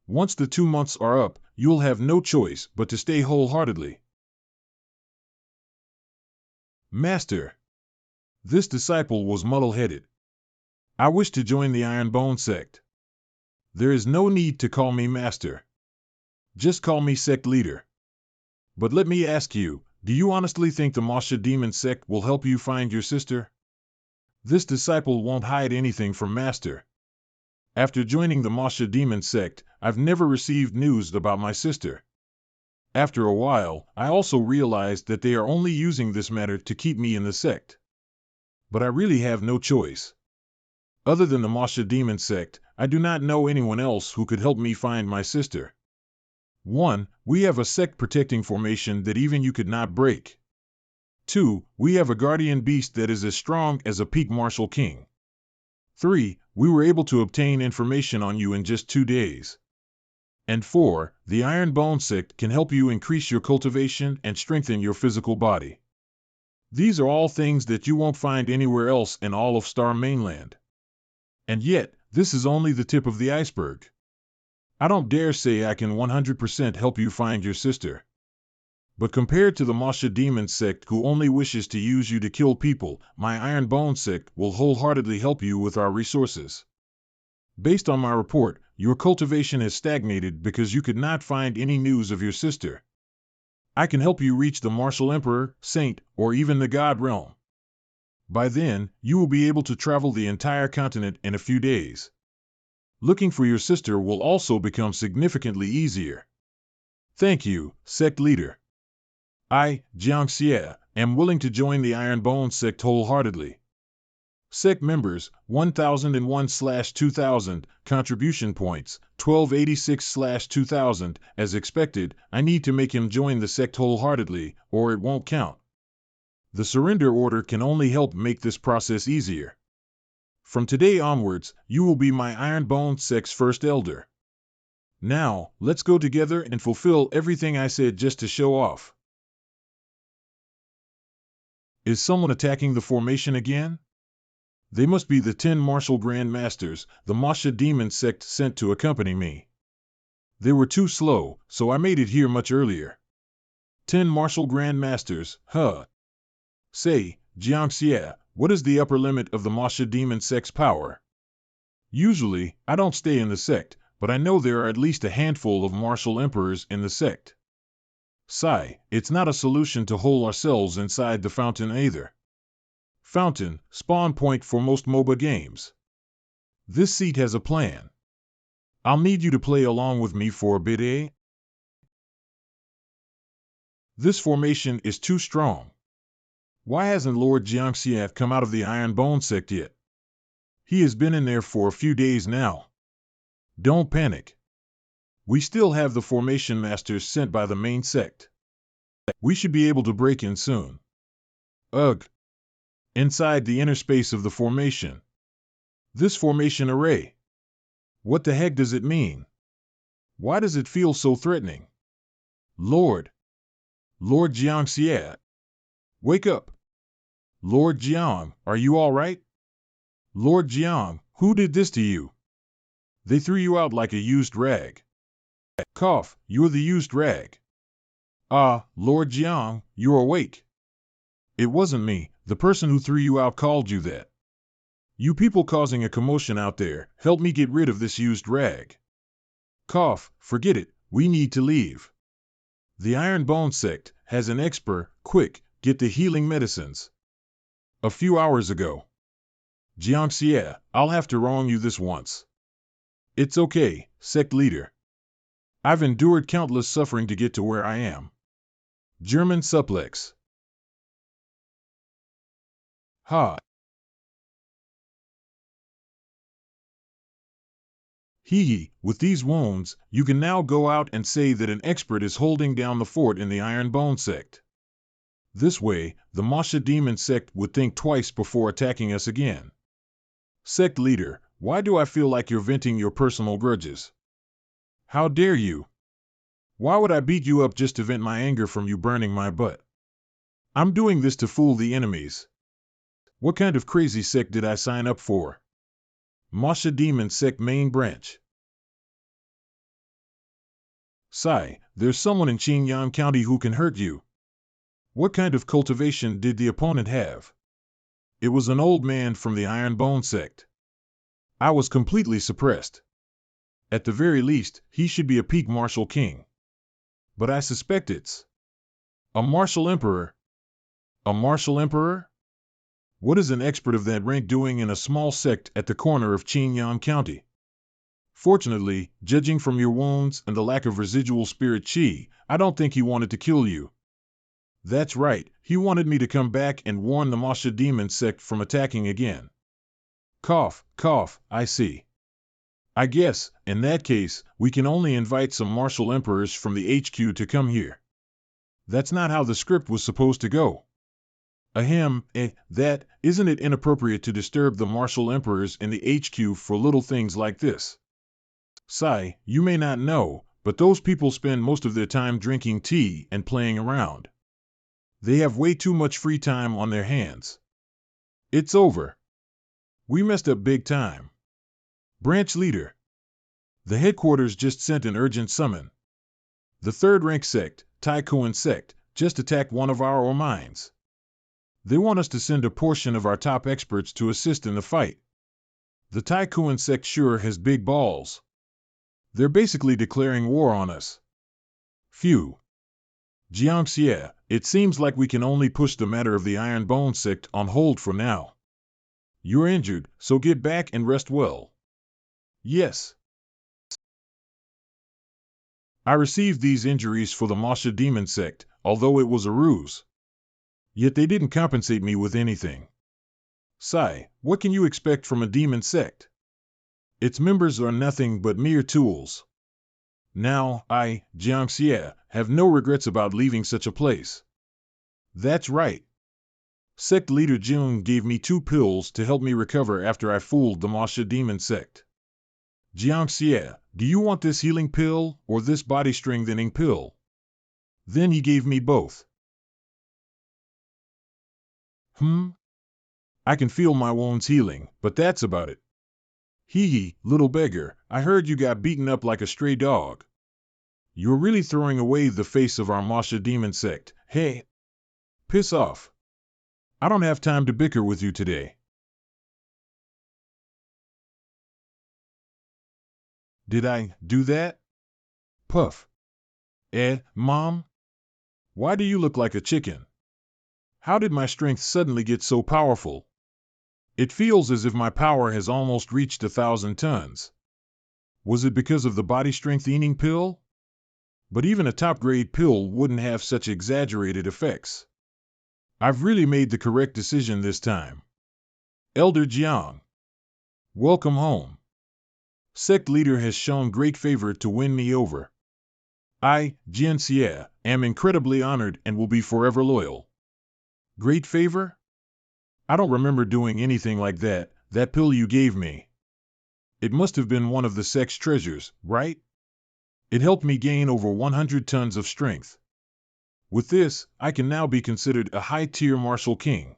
Once the 2 months are up, you'll have no choice but to stay wholeheartedly. Master. This disciple was muddle-headed. I wish to join the Iron Bone Sect. There is no need to call me Master. Just call me Sect Leader. But let me ask you, do you honestly think the Masha Demon Sect will help you find your sister? This disciple won't hide anything from Master. After joining the Masha Demon Sect, I've never received news about my sister. After a while, I also realized that they are only using this matter to keep me in the sect. But I really have no choice. Other than the Masha Demon Sect, I do not know anyone else who could help me find my sister. 1. We have a sect protecting formation that even you could not break. 2. We have a guardian beast that is as strong as a peak martial king. 3. We were able to obtain information on you in just 2 days. And 4. The Iron Bone Sect can help you increase your cultivation and strengthen your physical body. These are all things that you won't find anywhere else in all of Star Mainland. And yet, this is only the tip of the iceberg. I don't dare say I can 100% help you find your sister. But compared to the Masha Demon Sect who only wishes to use you to kill people, my Iron Bone Sect will wholeheartedly help you with our resources. Based on my report, your cultivation has stagnated because you could not find any news of your sister. I can help you reach the Martial Emperor, Saint, or even the God Realm. By then, you will be able to travel the entire continent in a few days. Looking for your sister will also become significantly easier. Thank you, Sect Leader. I, Jiang Xie, am willing to join the Iron Bone Sect wholeheartedly. Sect members, 1001/2000, contribution points, 1286/2000. As expected, I need to make him join the sect wholeheartedly, or it won't count. The surrender order can only help make this process easier. From today onwards, you will be my Iron Bone Sect's first elder. Now, let's go together and fulfill everything I said just to show off. Is someone attacking the formation again? They must be the 10 martial Grand Masters the Masha Demon Sect sent to accompany me. They were too slow, so I made it here much earlier. 10 martial Grand Masters, huh? Say, Jiang Xie, what is the upper limit of the Masha Demon Sect's power? Usually, I don't stay in the sect, but I know there are at least a handful of martial emperors in the sect. Sigh, it's not a solution to hole ourselves inside the fountain either. Fountain, spawn point for most MOBA games. This seat has a plan. I'll need you to play along with me for a bit, eh? This formation is too strong. Why hasn't Lord Jiangxie come out of the Iron Bone Sect yet? He has been in there for a few days now. Don't panic. We still have the formation masters sent by the main sect. We should be able to break in soon. Ugh. Inside the inner space of the formation. This formation array. What the heck does it mean? Why does it feel so threatening? Lord Jiangxie. Wake up. Lord Jiang, are you all right? Lord Jiang, who did this to you? They threw you out like a used rag. Cough, you're the used rag. Ah, Lord Jiang, you're awake. It wasn't me, the person who threw you out called you that. You people causing a commotion out there, help me get rid of this used rag. Cough, forget it, we need to leave. The Iron Bone Sect has an expert, quick, get the healing medicines. A few hours ago. Jiangxie, I'll have to wrong you this once. It's okay, Sect Leader. I've endured countless suffering to get to where I am. German suplex. Ha. Hee, with these wounds, you can now go out and say that an expert is holding down the fort in the Iron Bone Sect. This way, the Masha Demon Sect would think twice before attacking us again. Sect leader, why do I feel like you're venting your personal grudges? How dare you? Why would I beat you up just to vent my anger from you burning my butt? I'm doing this to fool the enemies. What kind of crazy sect did I sign up for? Masha Demon Sect Main Branch. Sai, there's someone in Qingyang County who can hurt you. What kind of cultivation did the opponent have? It was an old man from the Iron Bone Sect. I was completely suppressed. At the very least, he should be a peak martial king. But I suspect it's a martial emperor. A martial emperor? What is an expert of that rank doing in a small sect at the corner of Qingyang County? Fortunately, judging from your wounds and the lack of residual spirit chi, I don't think he wanted to kill you. That's right, he wanted me to come back and warn the Masha Demon Sect from attacking again. Cough, cough, I see. I guess, in that case, we can only invite some martial emperors from the HQ to come here. That's not how the script was supposed to go. Ahem, that, isn't it inappropriate to disturb the martial emperors in the HQ for little things like this? Sai, you may not know, but those people spend most of their time drinking tea and playing around. They have way too much free time on their hands. It's over. We messed up big time. Branch leader. The headquarters just sent an urgent summon. The third-rank sect, Taikuan Sect, just attacked one of our mines. They want us to send a portion of our top experts to assist in the fight. The Taikuan Sect sure has big balls. They're basically declaring war on us. Phew. Jiangxie, it seems like we can only push the matter of the Iron Bone Sect on hold for now. You're injured, so get back and rest well. Yes. I received these injuries for the Masha Demon Sect, although it was a ruse. Yet they didn't compensate me with anything. Sai, what can you expect from a demon sect? Its members are nothing but mere tools. Now, I, Jiangxie, have no regrets about leaving such a place. That's right. Sect leader Jun gave me 2 pills to help me recover after I fooled the Masha Demon Sect. Jiangxie, do you want this healing pill or this body strengthening pill? Then he gave me both. I can feel my wounds healing, but that's about it. Hee, little beggar, I heard you got beaten up like a stray dog. You're really throwing away the face of our Masha Demon Sect. Hey! Piss off. I don't have time to bicker with you today. Did I do that? Puff. Mom? Why do you look like a chicken? How did my strength suddenly get so powerful? It feels as if my power has almost reached 1,000 tons. Was it because of the body strengthening pill? But even a top-grade pill wouldn't have such exaggerated effects. I've really made the correct decision this time. Elder Jiang. Welcome home. Sect leader has shown great favor to win me over. I, Jianxie, am incredibly honored and will be forever loyal. Great favor? I don't remember doing anything like that pill you gave me. It must have been one of the sect's treasures, right? It helped me gain over 100 tons of strength. With this, I can now be considered a high-tier martial king.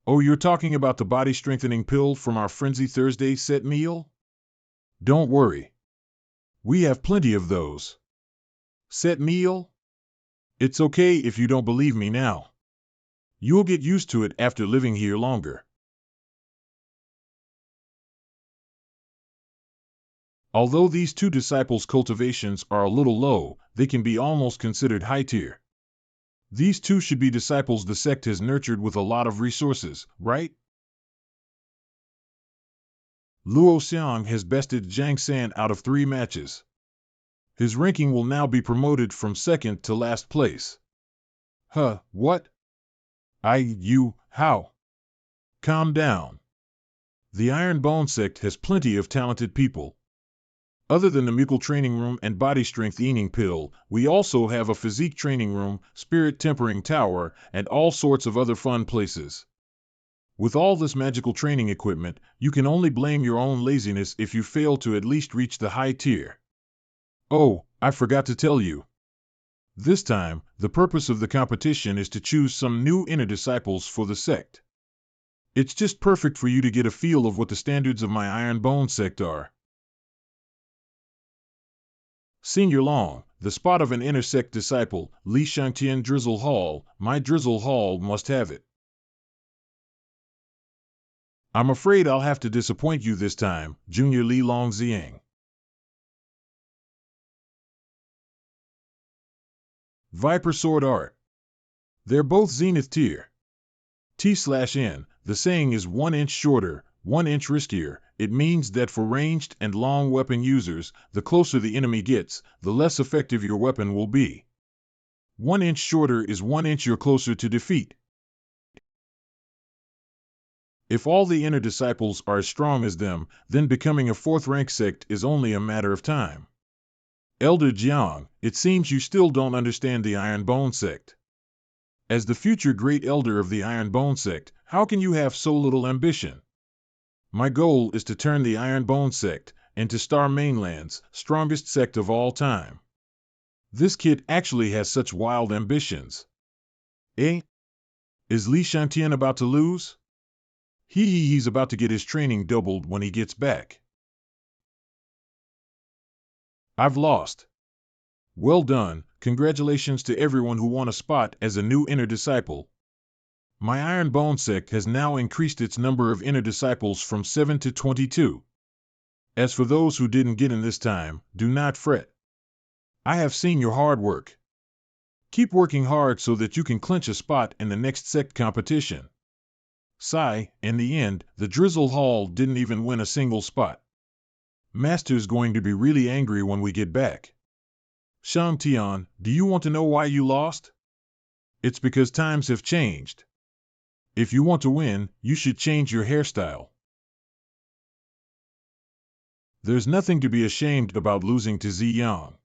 Oh, you're talking about the body-strengthening pill from our Frenzy Thursday set meal? Don't worry. We have plenty of those. Set meal? It's okay if you don't believe me now. You'll get used to it after living here longer. Although these 2 disciples' cultivations are a little low, they can be almost considered high tier. These 2 should be disciples the sect has nurtured with a lot of resources, right? Luo Xiang has bested Zhang San out of 3 matches. His ranking will now be promoted from second to last place. What? How? Calm down. The Iron Bone Sect has plenty of talented people. Other than the musical training room and body strengthening pill, we also have a physique training room, spirit tempering tower, and all sorts of other fun places. With all this magical training equipment, you can only blame your own laziness if you fail to at least reach the high tier. Oh, I forgot to tell you. This time, the purpose of the competition is to choose some new inner disciples for the sect. It's just perfect for you to get a feel of what the standards of my Iron Bone sect are. Senior Long, the spot of an inner sect disciple, Li Shangtian Drizzle Hall, my Drizzle Hall must have it. I'm afraid I'll have to disappoint you this time, Junior Li Longxiang. Viper Sword Art. They're both Zenith tier. T/N, the saying is 1 inch shorter, 1 inch riskier. It means that for ranged and long weapon users, the closer the enemy gets, the less effective your weapon will be. 1 inch shorter is 1 inch you're closer to defeat. If all the inner disciples are as strong as them, then becoming a 4th rank sect is only a matter of time. Elder Jiang, it seems you still don't understand the Iron Bone sect. As the future great elder of the Iron Bone sect, how can you have so little ambition? My goal is to turn the Iron Bone sect into Star Mainland's strongest sect of all time. This kid actually has such wild ambitions. Eh? Is Li Shangtian about to lose? He's about to get his training doubled when he gets back. I've lost. Well done, congratulations to everyone who won a spot as a new inner disciple. My Iron Bone sect has now increased its number of inner disciples from 7 to 22. As for those who didn't get in this time, do not fret. I have seen your hard work. Keep working hard so that you can clinch a spot in the next sect competition. Sigh, in the end, the Drizzle Hall didn't even win a single spot. Master's going to be really angry when we get back. Shangtian, do you want to know why you lost? It's because times have changed. If you want to win, you should change your hairstyle. There's nothing to be ashamed about losing to Ziyang.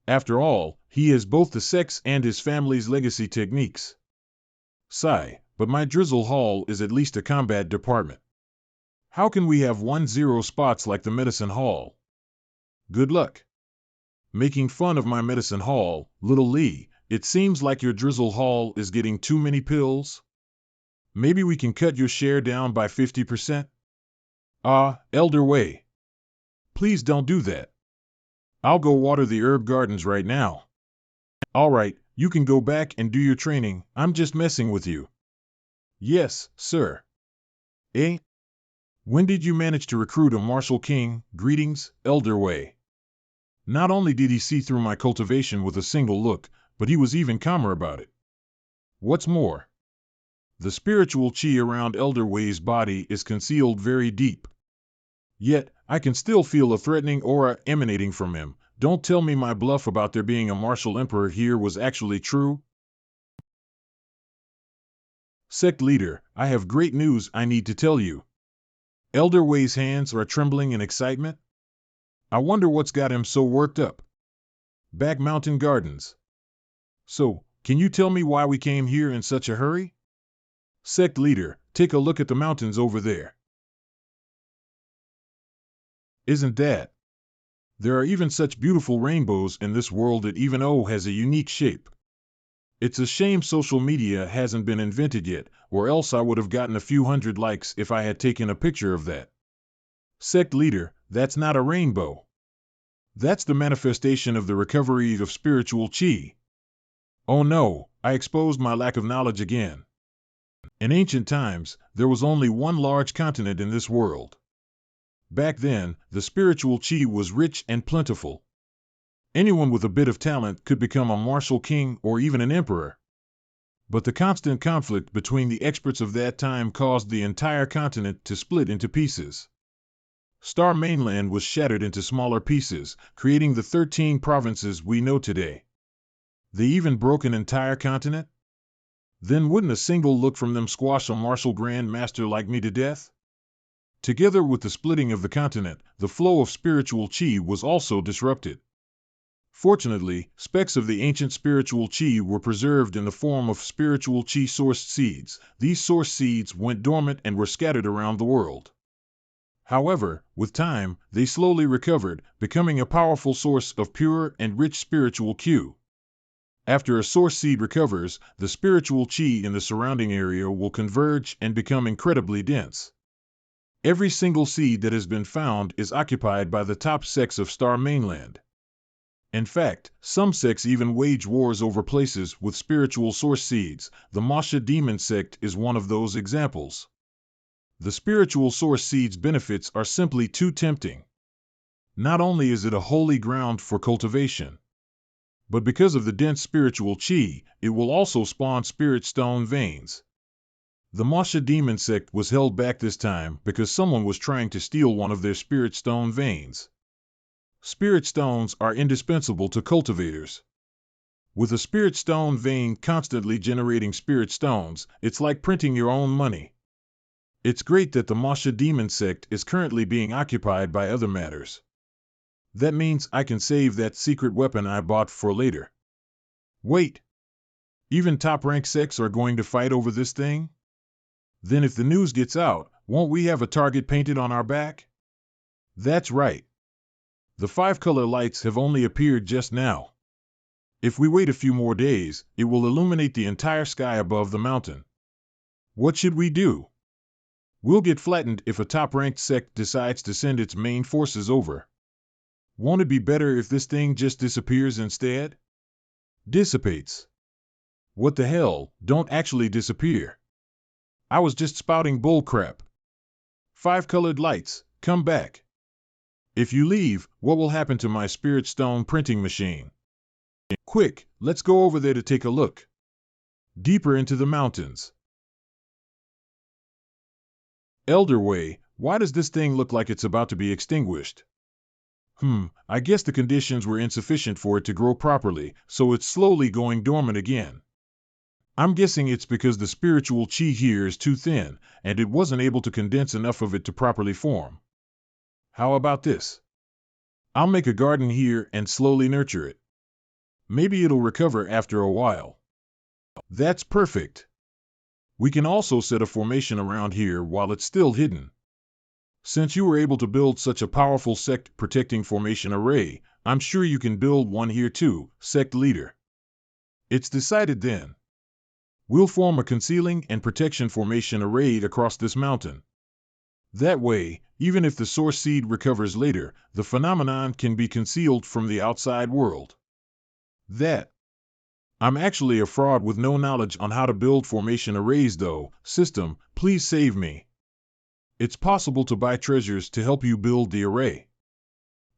After all, he has both the sect's and his family's legacy techniques. Sigh, but my Drizzle Hall is at least a combat department. How can we have 1-0 spots like the Medicine Hall? Good luck. Making fun of my Medicine Hall, little Lee, it seems like your Drizzle Hall is getting too many pills. Maybe we can cut your share down by 50%? Elder Wei. Please don't do that. I'll go water the herb gardens right now. All right, you can go back and do your training, I'm just messing with you. Yes, sir. Eh? When did you manage to recruit a martial king? Greetings, Elder Wei. Not only did he see through my cultivation with a single look, but he was even calmer about it. What's more, the spiritual chi around Elder Wei's body is concealed very deep. Yet, I can still feel a threatening aura emanating from him. Don't tell me my bluff about there being a martial emperor here was actually true. Sect leader, I have great news I need to tell you. Elder Wei's hands are trembling in excitement. I wonder what's got him so worked up. Back Mountain Gardens. So, can you tell me why we came here in such a hurry? Sect leader, take a look at the mountains over there. Isn't that? There are even such beautiful rainbows in this world that even O has a unique shape. It's a shame social media hasn't been invented yet, or else I would have gotten a few hundred likes if I had taken a picture of that. Sect leader, that's not a rainbow. That's the manifestation of the recovery of spiritual chi. Oh no, I exposed my lack of knowledge again. In ancient times, there was only one large continent in this world. Back then, the spiritual chi was rich and plentiful. Anyone with a bit of talent could become a martial king or even an emperor. But the constant conflict between the experts of that time caused the entire continent to split into pieces. Star Mainland was shattered into smaller pieces, creating the 13 provinces we know today. They even broke an entire continent? Then wouldn't a single look from them squash a martial grand master like me to death? Together with the splitting of the continent, the flow of spiritual chi was also disrupted. Fortunately, specks of the ancient spiritual chi were preserved in the form of spiritual chi-sourced seeds. These source seeds went dormant and were scattered around the world. However, with time, they slowly recovered, becoming a powerful source of pure and rich spiritual qi. After a source seed recovers, the spiritual chi in the surrounding area will converge and become incredibly dense. Every single seed that has been found is occupied by the top sects of Star Mainland. In fact, some sects even wage wars over places with spiritual source seeds. The Manhua demon sect is one of those examples. The spiritual source seed's benefits are simply too tempting. Not only is it a holy ground for cultivation, but because of the dense spiritual chi, it will also spawn spirit stone veins. The Manhua demon sect was held back this time because someone was trying to steal one of their spirit stone veins. Spirit stones are indispensable to cultivators. With a spirit stone vein constantly generating spirit stones, it's like printing your own money. It's great that the Manhua demon sect is currently being occupied by other matters. That means I can save that secret weapon I bought for later. Wait! Even top-ranked sects are going to fight over this thing? Then if the news gets out, won't we have a target painted on our back? That's right. The 5-color lights have only appeared just now. If we wait a few more days, it will illuminate the entire sky above the mountain. What should we do? We'll get flattened if a top-ranked sect decides to send its main forces over. Won't it be better if this thing just disappears instead? Dissipates. What the hell, don't actually disappear. I was just spouting bullcrap. 5-colored lights, come back. If you leave, what will happen to my spirit stone printing machine? Quick, let's go over there to take a look. Deeper into the mountains. Elder Way, why does this thing look like it's about to be extinguished? I guess the conditions were insufficient for it to grow properly, so it's slowly going dormant again. I'm guessing it's because the spiritual chi here is too thin, and it wasn't able to condense enough of it to properly form. How about this? I'll make a garden here and slowly nurture it. Maybe it'll recover after a while. That's perfect. We can also set a formation around here while it's still hidden. Since you were able to build such a powerful sect protecting formation array, I'm sure you can build one here too, sect leader. It's decided then. We'll form a concealing and protection formation array across this mountain. That way, even if the source seed recovers later, the phenomenon can be concealed from the outside world. I'm actually a fraud with no knowledge on how to build formation arrays though. System, please save me. It's possible to buy treasures to help you build the array,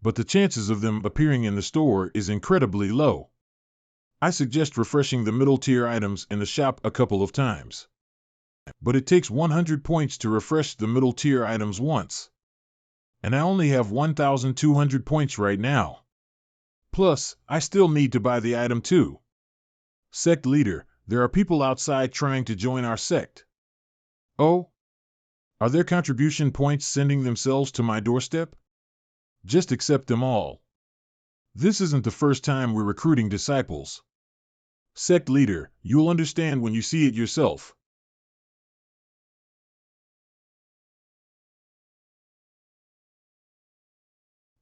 but the chances of them appearing in the store is incredibly low. I suggest refreshing the middle tier items in the shop a couple of times. But it takes 100 points to refresh the middle tier items once. And I only have 1,200 points right now. Plus, I still need to buy the item too. Sect leader, there are people outside trying to join our sect. Oh? Are their contribution points sending themselves to my doorstep? Just accept them all. This isn't the first time we're recruiting disciples. Sect leader, you'll understand when you see it yourself.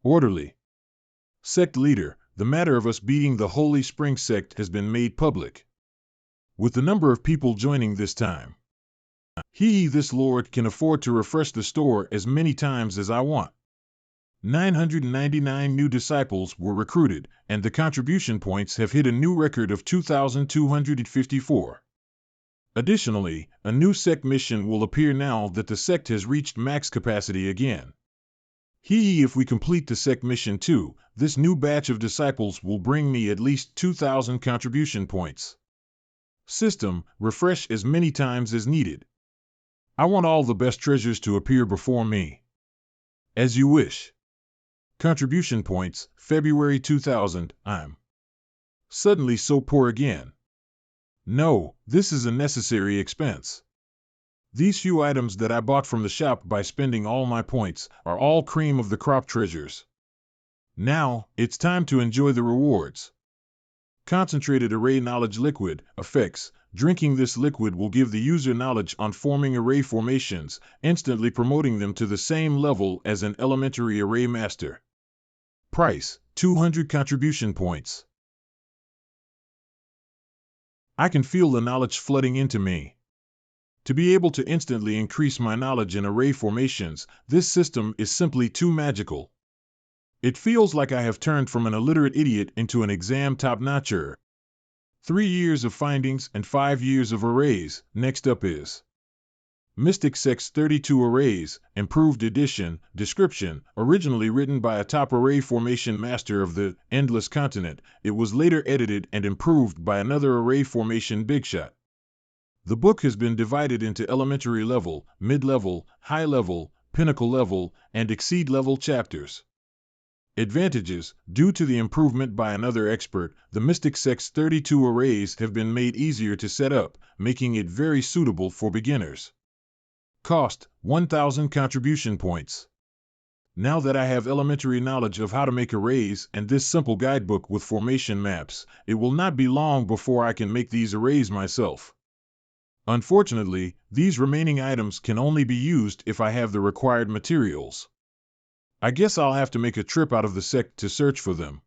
Orderly. Sect leader, the matter of us beating the Holy Spring sect has been made public. With the number of people joining this time, this Lord can afford to refresh the store as many times as I want. 999 new disciples were recruited, and the contribution points have hit a new record of 2,254. Additionally, a new sect mission will appear now that the sect has reached max capacity again. If we complete the sect mission too, this new batch of disciples will bring me at least 2,000 contribution points. System, refresh as many times as needed. I want all the best treasures to appear before me. As you wish. Contribution points, February 2000, I'm suddenly so poor again. No, this is a necessary expense. These few items that I bought from the shop by spending all my points are all cream of the crop treasures. Now, it's time to enjoy the rewards. Concentrated Array Knowledge Liquid effects. Drinking this liquid will give the user knowledge on forming array formations, instantly promoting them to the same level as an elementary array master. Price: 200 contribution points. I can feel the knowledge flooding into me. To be able to instantly increase my knowledge in array formations, this system is simply too magical. It feels like I have turned from an illiterate idiot into an exam top-notcher. 3 years of findings and 5 years of arrays. Next up is Mystic Sect's 32 Arrays, Improved Edition. Description: originally written by a top array formation master of the Endless Continent, it was later edited and improved by another array formation bigshot. The book has been divided into elementary level, mid-level, high level, pinnacle level, and exceed level chapters. Advantages: due to the improvement by another expert, the Mystic Sect's 32 arrays have been made easier to set up, making it very suitable for beginners. Cost: 1,000 contribution points. Now that I have elementary knowledge of how to make arrays and this simple guidebook with formation maps, it will not be long before I can make these arrays myself. Unfortunately, these remaining items can only be used if I have the required materials. I guess I'll have to make a trip out of the sect to search for them.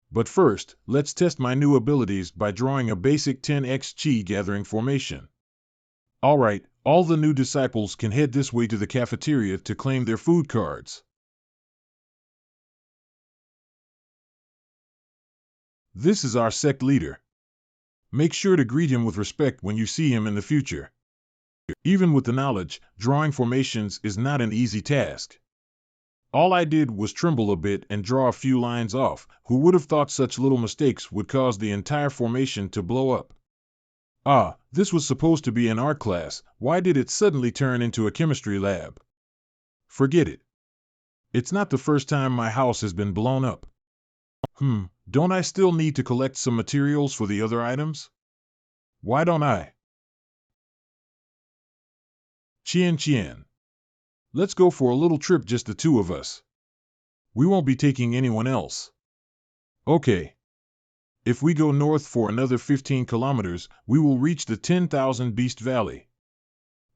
But first, let's test my new abilities by drawing a basic 10x chi gathering formation. Alright, all the new disciples can head this way to the cafeteria to claim their food cards. This is our sect leader. Make sure to greet him with respect when you see him in the future. Even with the knowledge, drawing formations is not an easy task. All I did was tremble a bit and draw a few lines off. Who would have thought such little mistakes would cause the entire formation to blow up? Ah, this was supposed to be an art class. Why did it suddenly turn into a chemistry lab? Forget it. It's not the first time my house has been blown up. Don't I still need to collect some materials for the other items? Why don't I? Chien. Let's go for a little trip, just the two of us. We won't be taking anyone else. Okay. If we go north for another 15 kilometers, we will reach the 10,000 Beast Valley.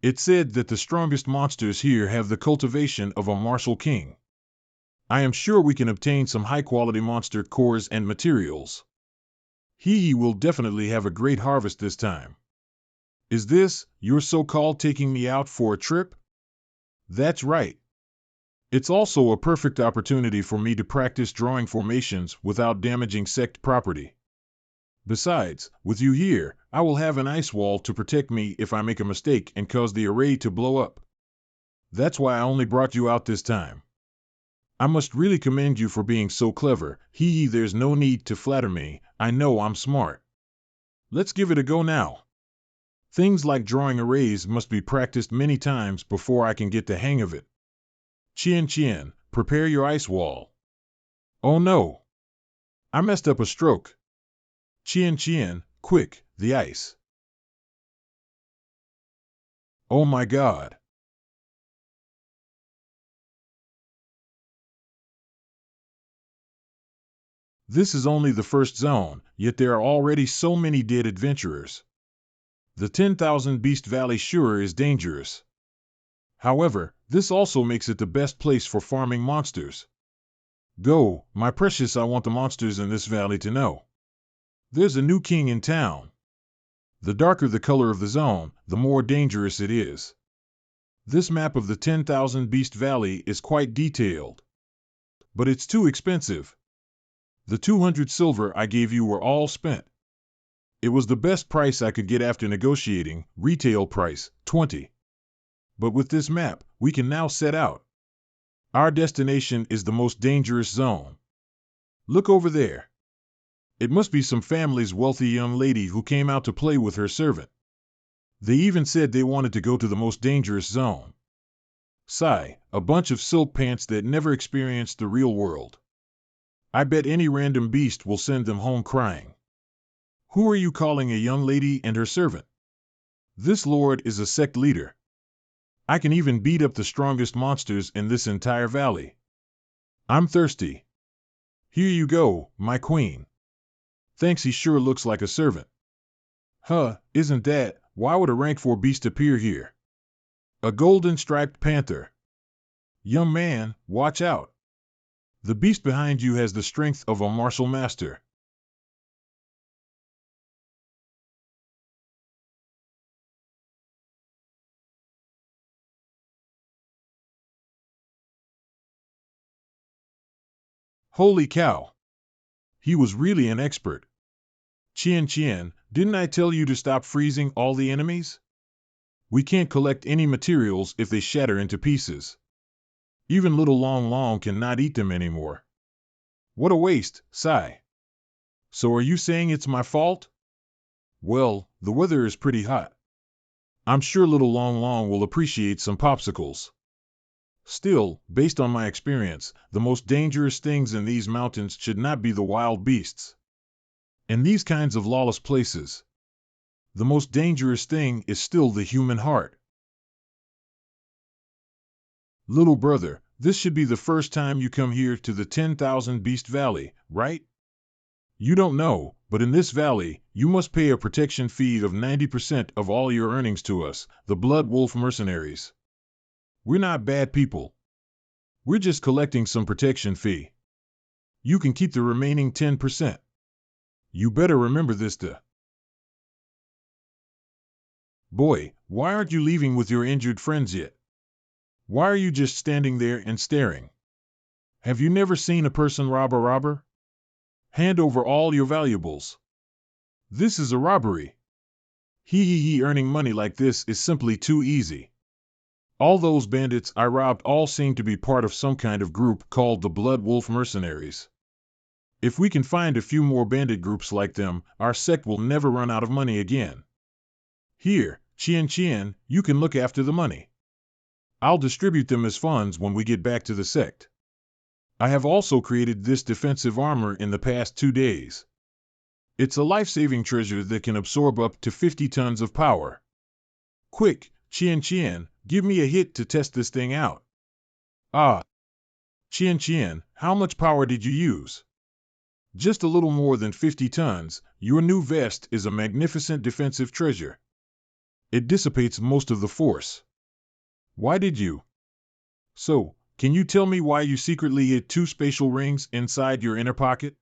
It's said that the strongest monsters here have the cultivation of a martial king. I am sure we can obtain some high-quality monster cores and materials. He will definitely have a great harvest this time. Is this your so-called taking me out for a trip? That's right. It's also a perfect opportunity for me to practice drawing formations without damaging sect property. Besides, with you here, I will have an ice wall to protect me if I make a mistake and cause the array to blow up. That's why I only brought you out this time. I must really commend you for being so clever. There's no need to flatter me. I know I'm smart. Let's give it a go now. Things like drawing arrays must be practiced many times before I can get the hang of it. Chien, prepare your ice wall. Oh no! I messed up a stroke. Chien, quick, the ice. Oh my God! This is only the first zone, yet there are already so many dead adventurers. The 10,000 Beast Valley sure is dangerous. However, this also makes it the best place for farming monsters. Go, my precious, I want the monsters in this valley to know. There's a new king in town. The darker the color of the zone, the more dangerous it is. This map of the 10,000 Beast Valley is quite detailed. But it's too expensive. The 200 silver I gave you were all spent. It was the best price I could get after negotiating, retail price, 20. But with this map, we can now set out. Our destination is the most dangerous zone. Look over there. It must be some family's wealthy young lady who came out to play with her servant. They even said they wanted to go to the most dangerous zone. Sigh, a bunch of silk pants that never experienced the real world. I bet any random beast will send them home crying. Who are you calling a young lady and her servant? This lord is a sect leader. I can even beat up the strongest monsters in this entire valley. I'm thirsty. Here you go, my queen. Thanks, he sure looks like a servant. Huh, isn't that? Why would a rank 4 beast appear here? A golden striped panther. Young man, watch out. The beast behind you has the strength of a martial master. Holy cow. He was really an expert. Qian, didn't I tell you to stop freezing all the enemies? We can't collect any materials if they shatter into pieces. Even little Long cannot eat them anymore. What a waste, sigh. So are you saying it's my fault? Well, the weather is pretty hot. I'm sure little Long will appreciate some popsicles. Still, based on my experience, the most dangerous things in these mountains should not be the wild beasts. In these kinds of lawless places, the most dangerous thing is still the human heart. Little brother, this should be the first time you come here to the 10,000 Beast Valley, right? You don't know, but in this valley, you must pay a protection fee of 90% of all your earnings to us, the Blood Wolf mercenaries. We're not bad people. We're just collecting some protection fee. You can keep the remaining 10%. You better remember this. Boy, why aren't you leaving with your injured friends yet? Why are you just standing there and staring? Have you never seen a person rob a robber? Hand over all your valuables. This is a robbery. Earning money like this is simply too easy. All those bandits I robbed all seem to be part of some kind of group called the Blood Wolf Mercenaries. If we can find a few more bandit groups like them, our sect will never run out of money again. Here, Qian, you can look after the money. I'll distribute them as funds when we get back to the sect. I have also created this defensive armor in the past 2 days. It's a life-saving treasure that can absorb up to 50 tons of power. Quick, Qian, give me a hit to test this thing out. Ah. Qian, how much power did you use? Just a little more than 50 tons. Your new vest is a magnificent defensive treasure. It dissipates most of the force. Why did you? So, can you tell me why you secretly hid 2 spatial rings inside your inner pocket?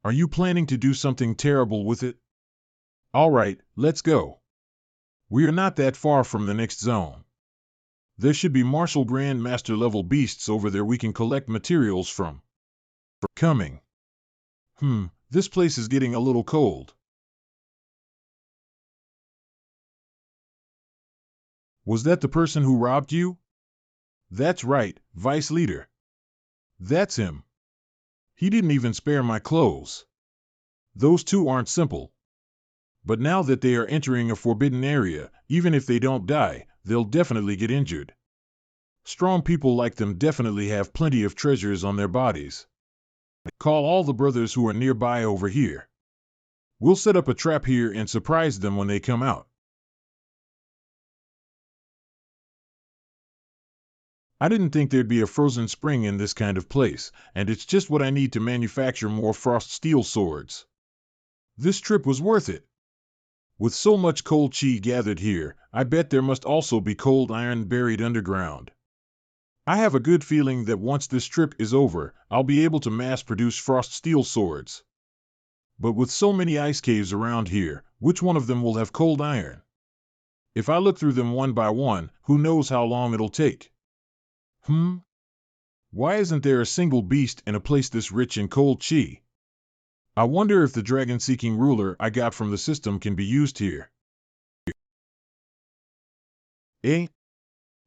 Are you planning to do something terrible with it? All right, let's go. We are not that far from the next zone. There should be Martial Grand Master level beasts over there we can collect materials from. Coming. This place is getting a little cold. Was that the person who robbed you? That's right, Vice Leader. That's him. He didn't even spare my clothes. Those 2 aren't simple. But now that they are entering a forbidden area, even if they don't die, they'll definitely get injured. Strong people like them definitely have plenty of treasures on their bodies. Call all the brothers who are nearby over here. We'll set up a trap here and surprise them when they come out. I didn't think there'd be a frozen spring in this kind of place, and it's just what I need to manufacture more frost steel swords. This trip was worth it. With so much cold chi gathered here, I bet there must also be cold iron buried underground. I have a good feeling that once this trip is over, I'll be able to mass-produce frost steel swords. But with so many ice caves around here, which one of them will have cold iron? If I look through them one by one, who knows how long it'll take? Why isn't there a single beast in a place this rich in cold chi? I wonder if the dragon-seeking ruler I got from the system can be used here. Eh?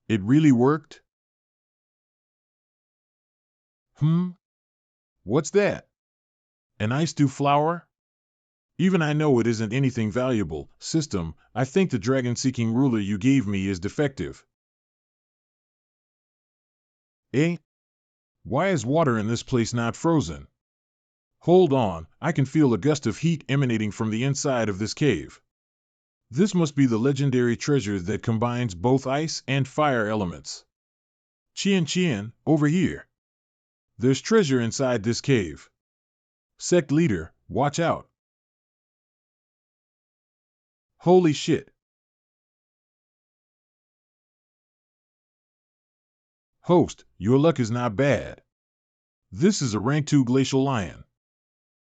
It really worked? What's that? An ice dew flower? Even I know it isn't anything valuable. System, I think the dragon-seeking ruler you gave me is defective. Eh? Why is water in this place not frozen? Hold on, I can feel a gust of heat emanating from the inside of this cave. This must be the legendary treasure that combines both ice and fire elements. Qian, over here. There's treasure inside this cave. Sect leader, watch out. Holy shit. Host, your luck is not bad. This is a rank 2 glacial lion.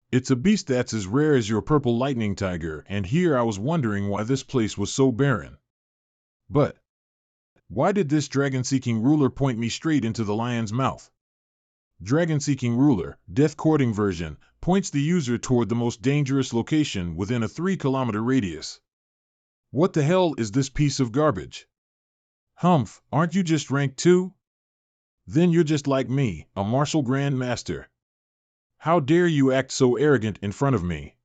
It's a beast that's as rare as your purple lightning tiger, and here I was wondering why this place was so barren. But why did this dragon-seeking ruler point me straight into the lion's mouth? Dragon-seeking ruler, death-courting version, points the user toward the most dangerous location within a 3-kilometer radius. What the hell is this piece of garbage? Humph, aren't you just rank 2? Then you're just like me, a martial grandmaster. How dare you act so arrogant in front of me?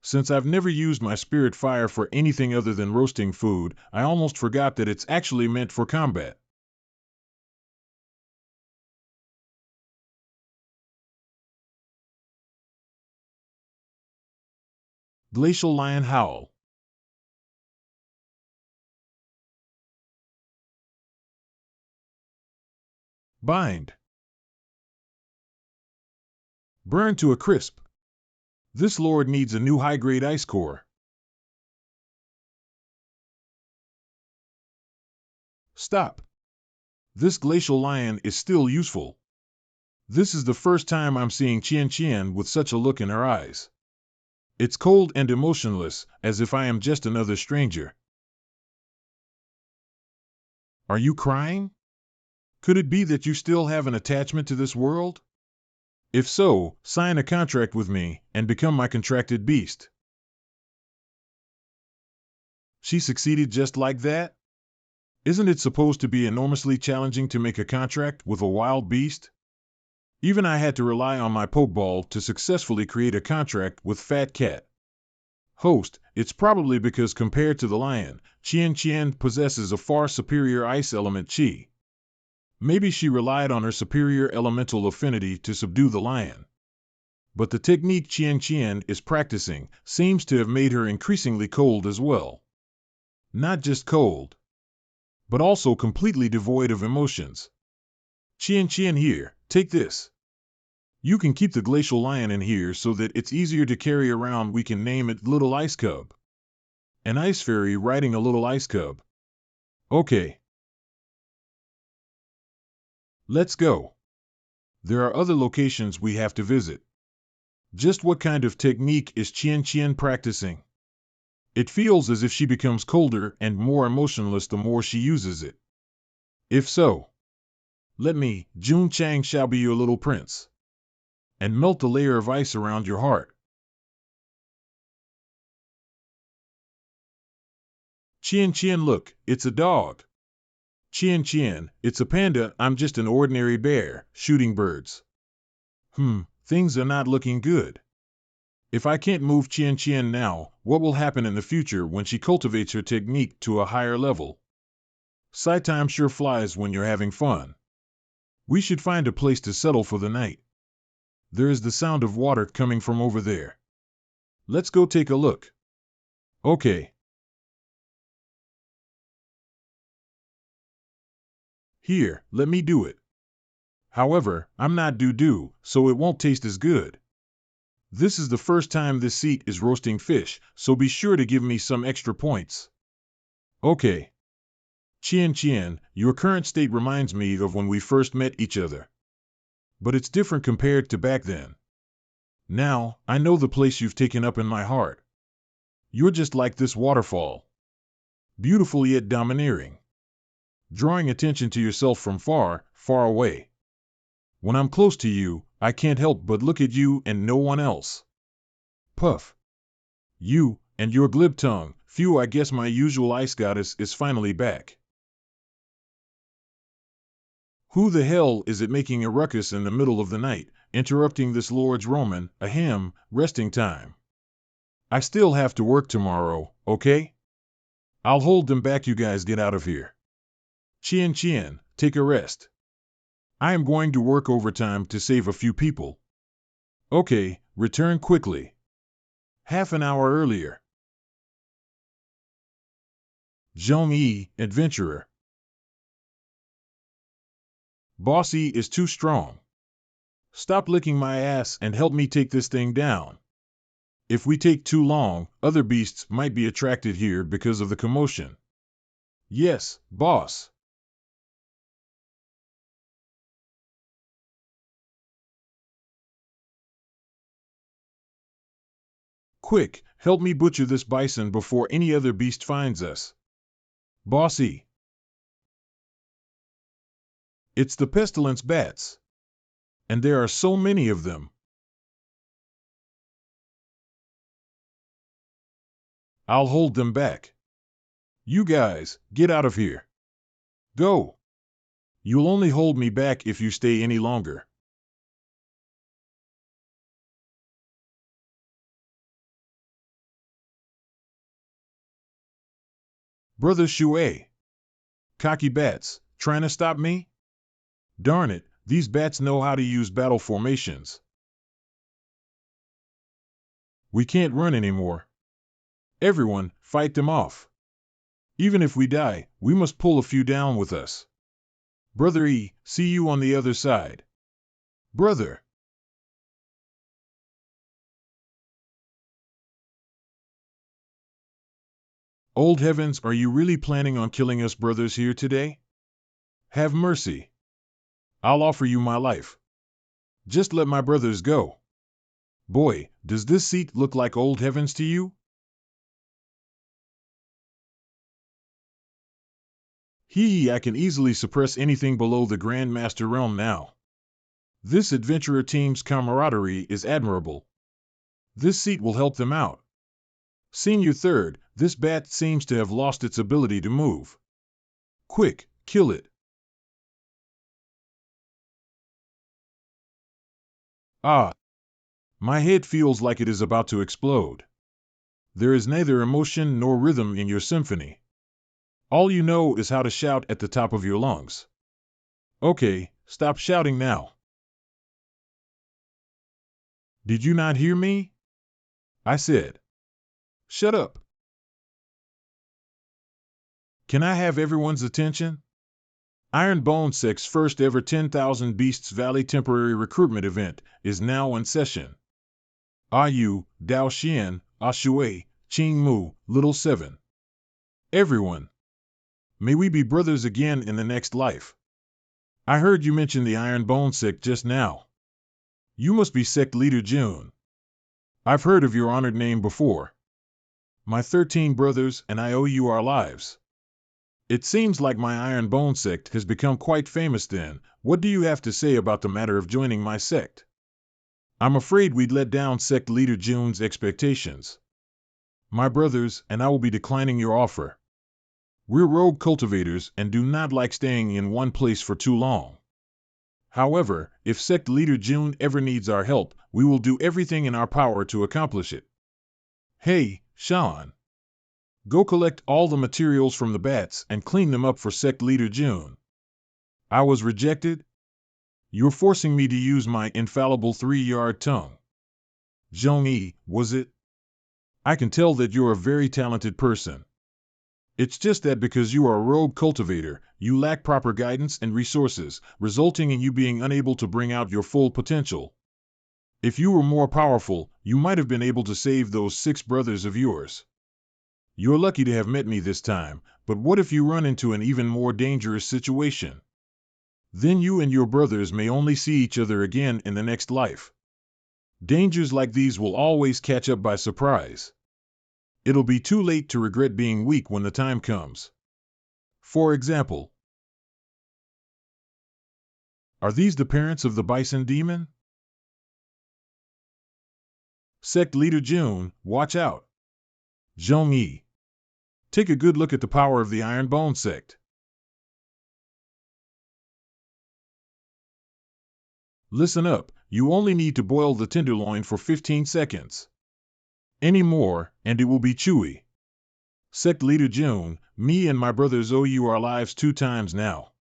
Since I've never used my spirit fire for anything other than roasting food, I almost forgot that it's actually meant for combat. Glacial Lion Howl. Bind. Burn to a crisp. This lord needs a new high-grade ice core. Stop. This glacial lion is still useful. This is the first time I'm seeing Qian with such a look in her eyes. It's cold and emotionless, as if I am just another stranger. Are you crying? Could it be that you still have an attachment to this world? If so, sign a contract with me and become my contracted beast. She succeeded just like that? Isn't it supposed to be enormously challenging to make a contract with a wild beast? Even I had to rely on my pokeball to successfully create a contract with Fat Cat. Host, it's probably because compared to the lion, Qian possesses a far superior ice element chi. Maybe she relied on her superior elemental affinity to subdue the lion. But the technique Qian is practicing seems to have made her increasingly cold as well. Not just cold, but also completely devoid of emotions. Qian here, take this. You can keep the glacial lion in here so that it's easier to carry around. We can name it Little Ice Cub. An ice fairy riding a little ice cub. Okay. Let's go. There are other locations we have to visit. Just what kind of technique is Qian practicing? It feels as if she becomes colder and more emotionless the more she uses it. If so, let me, Jun Chang shall be your little prince. And melt the layer of ice around your heart. Qian look, it's a dog. Qian, it's a panda. I'm just an ordinary bear, shooting birds. Things are not looking good. If I can't move Qian now, what will happen in the future when she cultivates her technique to a higher level? Side time sure flies when you're having fun. We should find a place to settle for the night. There is the sound of water coming from over there. Let's go take a look. Okay. Here, let me do it. However, I'm not doo-doo, so it won't taste as good. This is the first time this seat is roasting fish, so be sure to give me some extra points. Okay. Qian, your current state reminds me of when we first met each other. But it's different compared to back then. Now, I know the place you've taken up in my heart. You're just like this waterfall. Beautiful yet domineering. Drawing attention to yourself from far, far away. When I'm close to you, I can't help but look at you and no one else. Puff. You, and your glib tongue. Phew, I guess my usual ice goddess is finally back. Who the hell is it making a ruckus in the middle of the night, interrupting this lord's Roman, resting time? I still have to work tomorrow, okay? I'll hold them back. You guys get out of here. Qian, take a rest. I am going to work overtime to save a few people. Okay, return quickly. Half an hour earlier. Zhong-yi, adventurer. Bossy is too strong. Stop licking my ass and help me take this thing down. If we take too long, other beasts might be attracted here because of the commotion. Yes, boss. Quick, help me butcher this bison before any other beast finds us. Bossy. It's the pestilence bats. And there are so many of them. I'll hold them back. You guys, get out of here. Go. You'll only hold me back if you stay any longer. Brother Shui. Cocky bats, trying to stop me? Darn it, these bats know how to use battle formations. We can't run anymore. Everyone, fight them off. Even if we die, we must pull a few down with us. Brother E, see you on the other side. Brother. Old heavens, are you really planning on killing us brothers here today? Have mercy. I'll offer you my life. Just let my brothers go. Boy, does this seat look like old heavens to you? I can easily suppress anything below the Grand Master realm now. This adventurer team's camaraderie is admirable. This seat will help them out. Senior Third, this bat seems to have lost its ability to move. Quick, kill it. Ah! My head feels like it is about to explode. There is neither emotion nor rhythm in your symphony. All you know is how to shout at the top of your lungs. Okay, stop shouting now. Did you not hear me? I said. Shut up. Can I have everyone's attention? Iron Bone Sect's first ever 10,000 Beasts Valley temporary recruitment event is now in session. Yu, Dao Xian, Shui, Qing Mu, Little Seven. Everyone. May we be brothers again in the next life. I heard you mention the Iron Bone Sect just now. You must be Sect Leader June. I've heard of your honored name before. My 13 brothers and I owe you our lives. It seems like my Iron Bone Sect has become quite famous then. What do you have to say about the matter of joining my sect? I'm afraid we'd let down Sect Leader June's expectations. My brothers and I will be declining your offer. We're rogue cultivators and do not like staying in one place for too long. However, if Sect Leader June ever needs our help, we will do everything in our power to accomplish it. Hey, Sean. Go collect all the materials from the bats and clean them up for Sect Leader June. I was rejected? You're forcing me to use my infallible 3-yard tongue. Zhong-yi, was it? I can tell that you're a very talented person. It's just that because you are a rogue cultivator, you lack proper guidance and resources, resulting in you being unable to bring out your full potential. If you were more powerful, you might have been able to save those 6 brothers of yours. You're lucky to have met me this time, but what if you run into an even more dangerous situation? Then you and your brothers may only see each other again in the next life. Dangers like these will always catch up by surprise. It'll be too late to regret being weak when the time comes. For example, are these the parents of the Bison Demon? Sect Leader June, watch out. Zhong-yi. Take a good look at the power of the Iron Bone Sect. Listen up, you only need to boil the tenderloin for 15 seconds. Any more, and it will be chewy. Sect Leader June, me and my brothers owe you our lives 2 times now.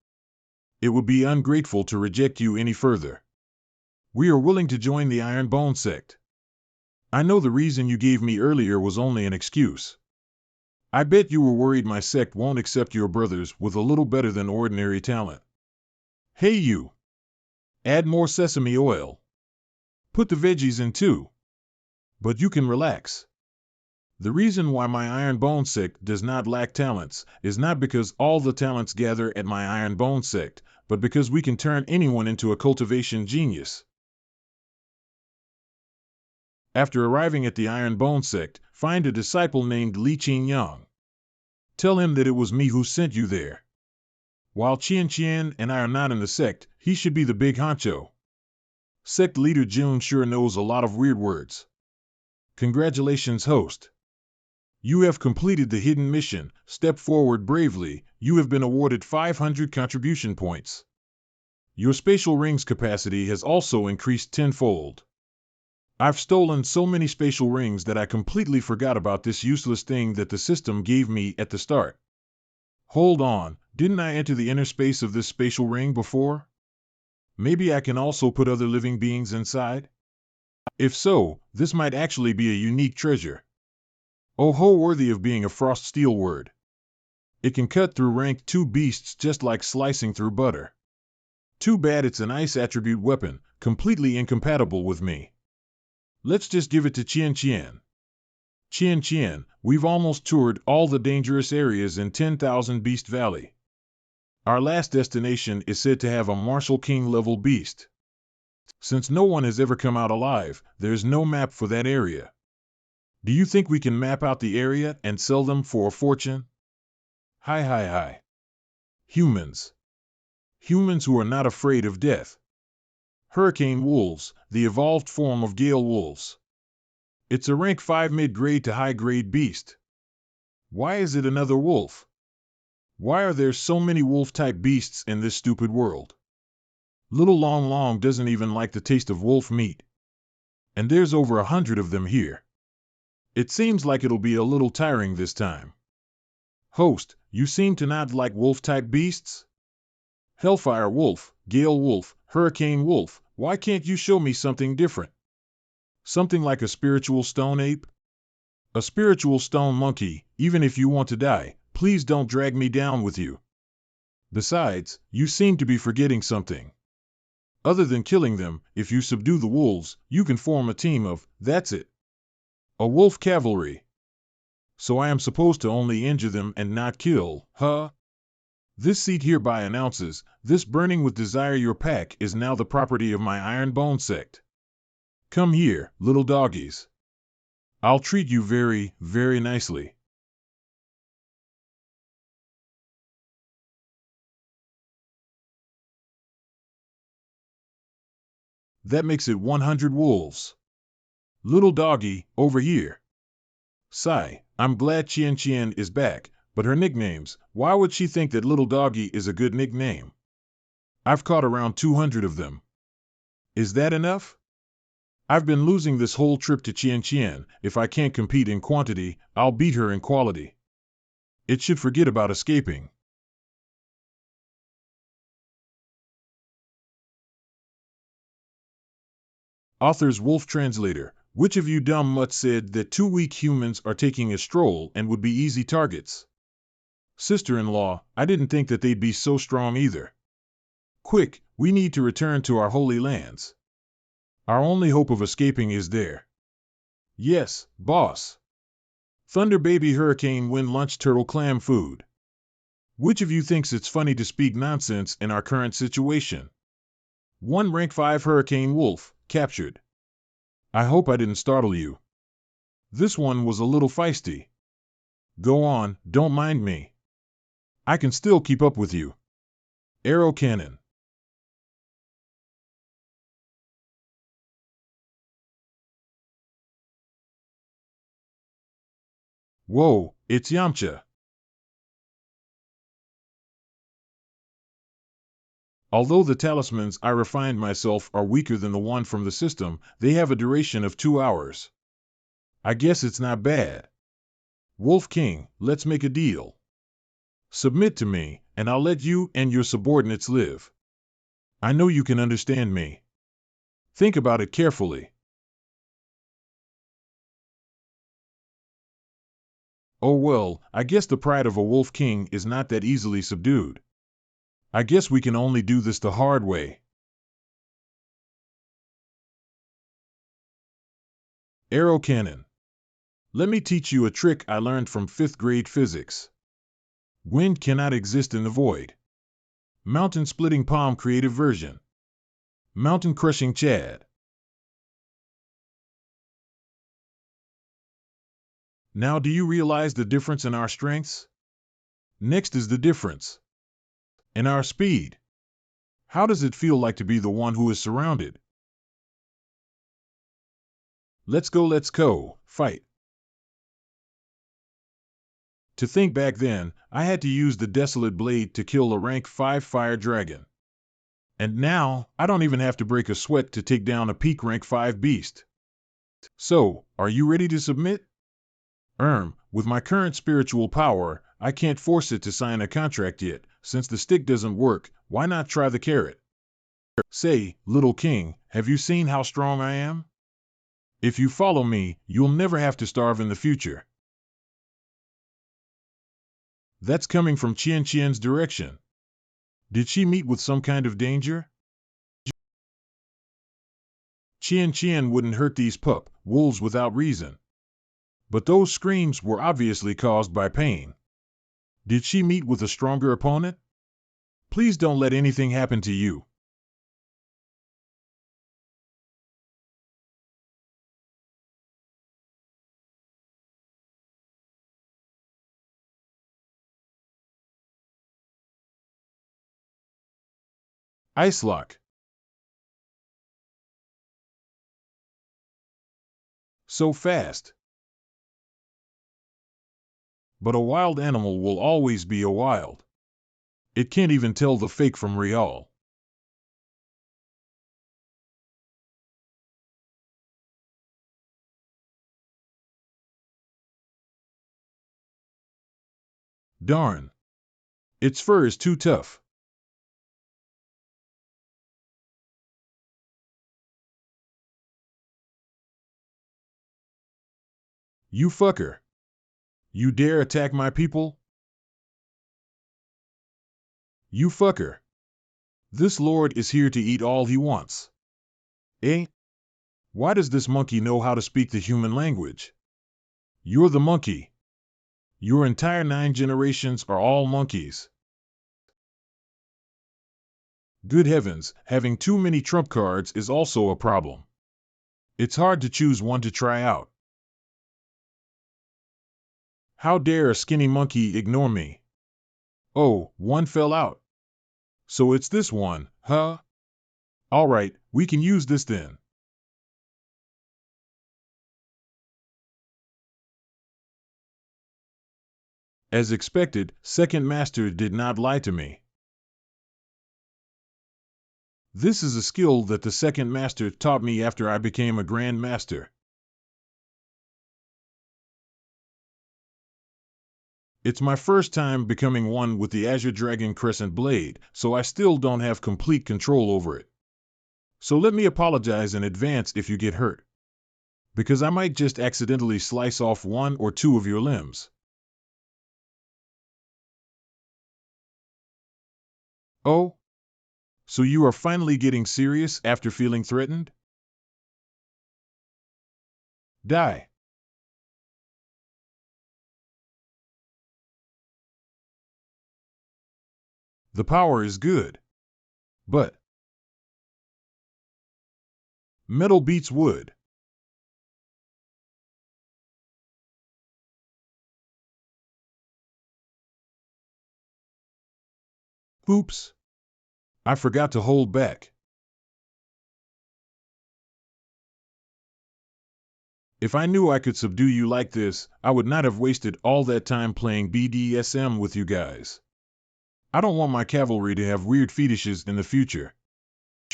It would be ungrateful to reject you any further. We are willing to join the Iron Bone Sect. I know the reason you gave me earlier was only an excuse. I bet you were worried my sect won't accept your brothers with a little better than ordinary talent. Hey you! Add more sesame oil. Put the veggies in too. But you can relax. The reason why my Iron Bone sect does not lack talents is not because all the talents gather at my Iron Bone sect, but because we can turn anyone into a cultivation genius. After arriving at the Iron Bone sect, find a disciple named Li Qingyang. Tell him that it was me who sent you there. While Qian and I are not in the sect, he should be the big honcho. Sect leader Jun sure knows a lot of weird words. Congratulations, host. You have completed the hidden mission. Step forward bravely. You have been awarded 500 contribution points. Your spatial ring's capacity has also increased tenfold. I've stolen so many spatial rings that I completely forgot about this useless thing that the system gave me at the start. Hold on, didn't I enter the inner space of this spatial ring before? Maybe I can also put other living beings inside? If so, this might actually be a unique treasure. Oh ho, worthy of being a frost steel word. It can cut through rank 2 beasts just like slicing through butter. Too bad it's an ice attribute weapon, completely incompatible with me. Let's just give it to Qian. Qian, we've almost toured all the dangerous areas in 10,000 Beast Valley. Our last destination is said to have a Martial King level beast. Since no one has ever come out alive, there's no map for that area. Do you think we can map out the area and sell them for a fortune? Hi. Humans. Humans who are not afraid of death. Hurricane wolves, the evolved form of gale wolves. It's a rank 5 mid-grade to high-grade beast. Why is it another wolf? Why are there so many wolf-type beasts in this stupid world? Little Long doesn't even like the taste of wolf meat. And there's over 100 of them here. It seems like it'll be a little tiring this time. Host, you seem to not like wolf-type beasts? Hellfire wolf, gale wolf, hurricane wolf, why can't you show me something different? Something like a spiritual stone ape? A spiritual stone monkey, even if you want to die, please don't drag me down with you. Besides, you seem to be forgetting something. Other than killing them, if you subdue the wolves, you can form a team of, that's it. A wolf cavalry. So I am supposed to only injure them and not kill, huh? This seat hereby announces, this burning with desire your pack is now the property of my Iron Bone sect. Come here, little doggies. I'll treat you very, very nicely. That makes it 100 wolves. Little doggy, over here. Sigh, I'm glad Qian is back, but her nicknames, why would she think that little doggy is a good nickname? I've caught around 200 of them. Is that enough? I've been losing this whole trip to Qian. If I can't compete in quantity, I'll beat her in quality. It should forget about escaping. Author's Wolf Translator. Which of you dumb mutts said that 2 weak humans are taking a stroll and would be easy targets? Sister-in-law, I didn't think that they'd be so strong either. Quick, we need to return to our holy lands. Our only hope of escaping is there. Yes, boss. Thunder baby hurricane wind lunch turtle clam food. Which of you thinks it's funny to speak nonsense in our current situation? 1 rank 5 hurricane wolf, captured. I hope I didn't startle you. This one was a little feisty. Go on, don't mind me. I can still keep up with you. Arrow cannon. Whoa, it's Yamcha. Although the talismans I refined myself are weaker than the one from the system, they have a duration of 2 hours. I guess it's not bad. Wolf King, let's make a deal. Submit to me, and I'll let you and your subordinates live. I know you can understand me. Think about it carefully. Oh well, I guess the pride of a wolf king is not that easily subdued. I guess we can only do this the hard way. Arrow cannon. Let me teach you a trick I learned from 5th grade physics. Wind cannot exist in the void. Mountain splitting palm creative version. Mountain crushing Chad. Now do you realize the difference in our strengths? Next is the difference in our speed. How does it feel like to be the one who is surrounded? Let's go, fight. To think back then, I had to use the desolate blade to kill a rank 5 fire dragon. And now, I don't even have to break a sweat to take down a peak rank 5 beast. So, are you ready to submit? With my current spiritual power, I can't force it to sign a contract yet. Since the stick doesn't work, why not try the carrot? Say, little king, have you seen how strong I am? If you follow me, you'll never have to starve in the future. That's coming from Qian Qian's direction. Did she meet with some kind of danger? Qian Qian wouldn't hurt these wolves without reason. But those screams were obviously caused by pain. Did she meet with a stronger opponent? Please don't let anything happen to you. Ice lock. So fast. But a wild animal will always be a wild. It can't even tell the fake from real. Darn. Its fur is too tough. You fucker. You dare attack my people? You fucker. This lord is here to eat all he wants. Eh? Why does this monkey know how to speak the human language? You're the monkey. Your entire 9 generations are all monkeys. Good heavens, having too many trump cards is also a problem. It's hard to choose one to try out. How dare a skinny monkey ignore me? Oh, one fell out. So it's this one, huh? Alright, we can use this then. As expected, Second Master did not lie to me. This is a skill that the Second Master taught me after I became a Grand Master. It's my first time becoming one with the Azure Dragon Crescent Blade, so I still don't have complete control over it. So let me apologize in advance if you get hurt. Because I might just accidentally slice off 1 or 2 of your limbs. Oh? So you are finally getting serious after feeling threatened? Die. The power is good. But metal beats wood. Oops. I forgot to hold back. If I knew I could subdue you like this, I would not have wasted all that time playing BDSM with you guys. I don't want my cavalry to have weird fetishes in the future.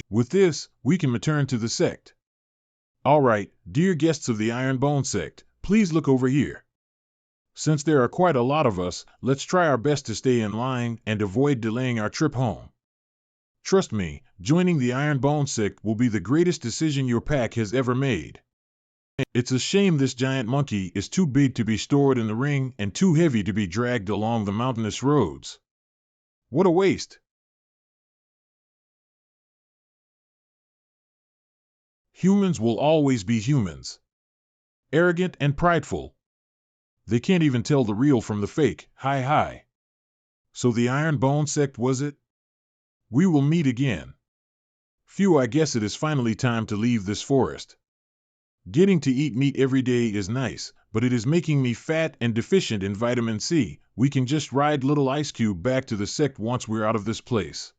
With this, we can return to the sect. Alright, dear guests of the Iron Bone sect, please look over here. Since there are quite a lot of us, let's try our best to stay in line and avoid delaying our trip home. Trust me, joining the Iron Bone sect will be the greatest decision your pack has ever made. It's a shame this giant monkey is too big to be stored in the ring and too heavy to be dragged along the mountainous roads. What a waste! Humans will always be humans. Arrogant and prideful. They can't even tell the real from the fake. Hi hi. So the Iron Bone Sect was it? We will meet again. Phew, I guess it is finally time to leave this forest. Getting to eat meat every day is nice, but it is making me fat and deficient in vitamin C. We can just ride little Ice Cube back to the Sect once we're out of this place.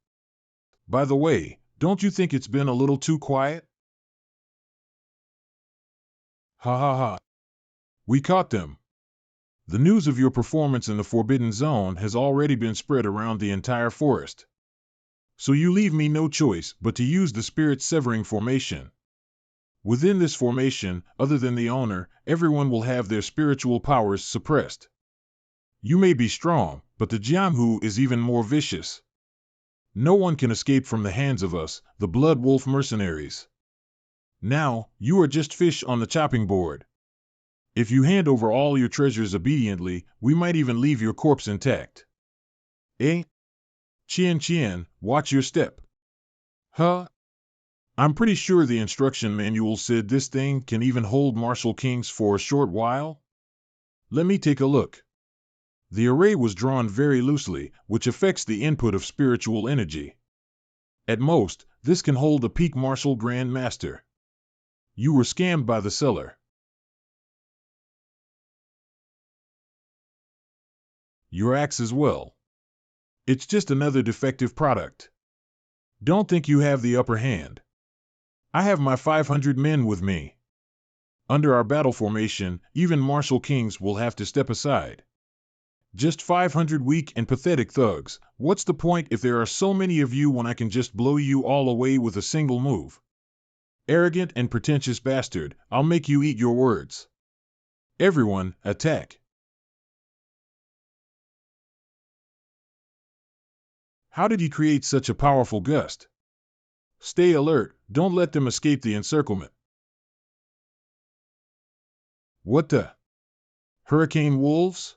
By the way, don't you think it's been a little too quiet? Ha ha ha. We caught them. The news of your performance in the Forbidden Zone has already been spread around the entire forest. So you leave me no choice but to use the Spirit Severing Formation. Within this formation, other than the owner, everyone will have their spiritual powers suppressed. You may be strong, but the Jianghu is even more vicious. No one can escape from the hands of us, the Blood Wolf mercenaries. Now, you are just fish on the chopping board. If you hand over all your treasures obediently, we might even leave your corpse intact. Eh? Qian, watch your step. Huh? I'm pretty sure the instruction manual said this thing can even hold Martial Kings for a short while. Let me take a look. The array was drawn very loosely, which affects the input of spiritual energy. At most, this can hold a peak Martial Grand Master. You were scammed by the seller. Your axe as well. It's just another defective product. Don't think you have the upper hand. I have my 500 men with me. Under our battle formation, even Martial Kings will have to step aside. Just 500 weak and pathetic thugs. What's the point if there are so many of you when I can just blow you all away with a single move? Arrogant and pretentious bastard, I'll make you eat your words. Everyone, attack. How did he create such a powerful gust? Stay alert, don't let them escape the encirclement. What the? Hurricane wolves?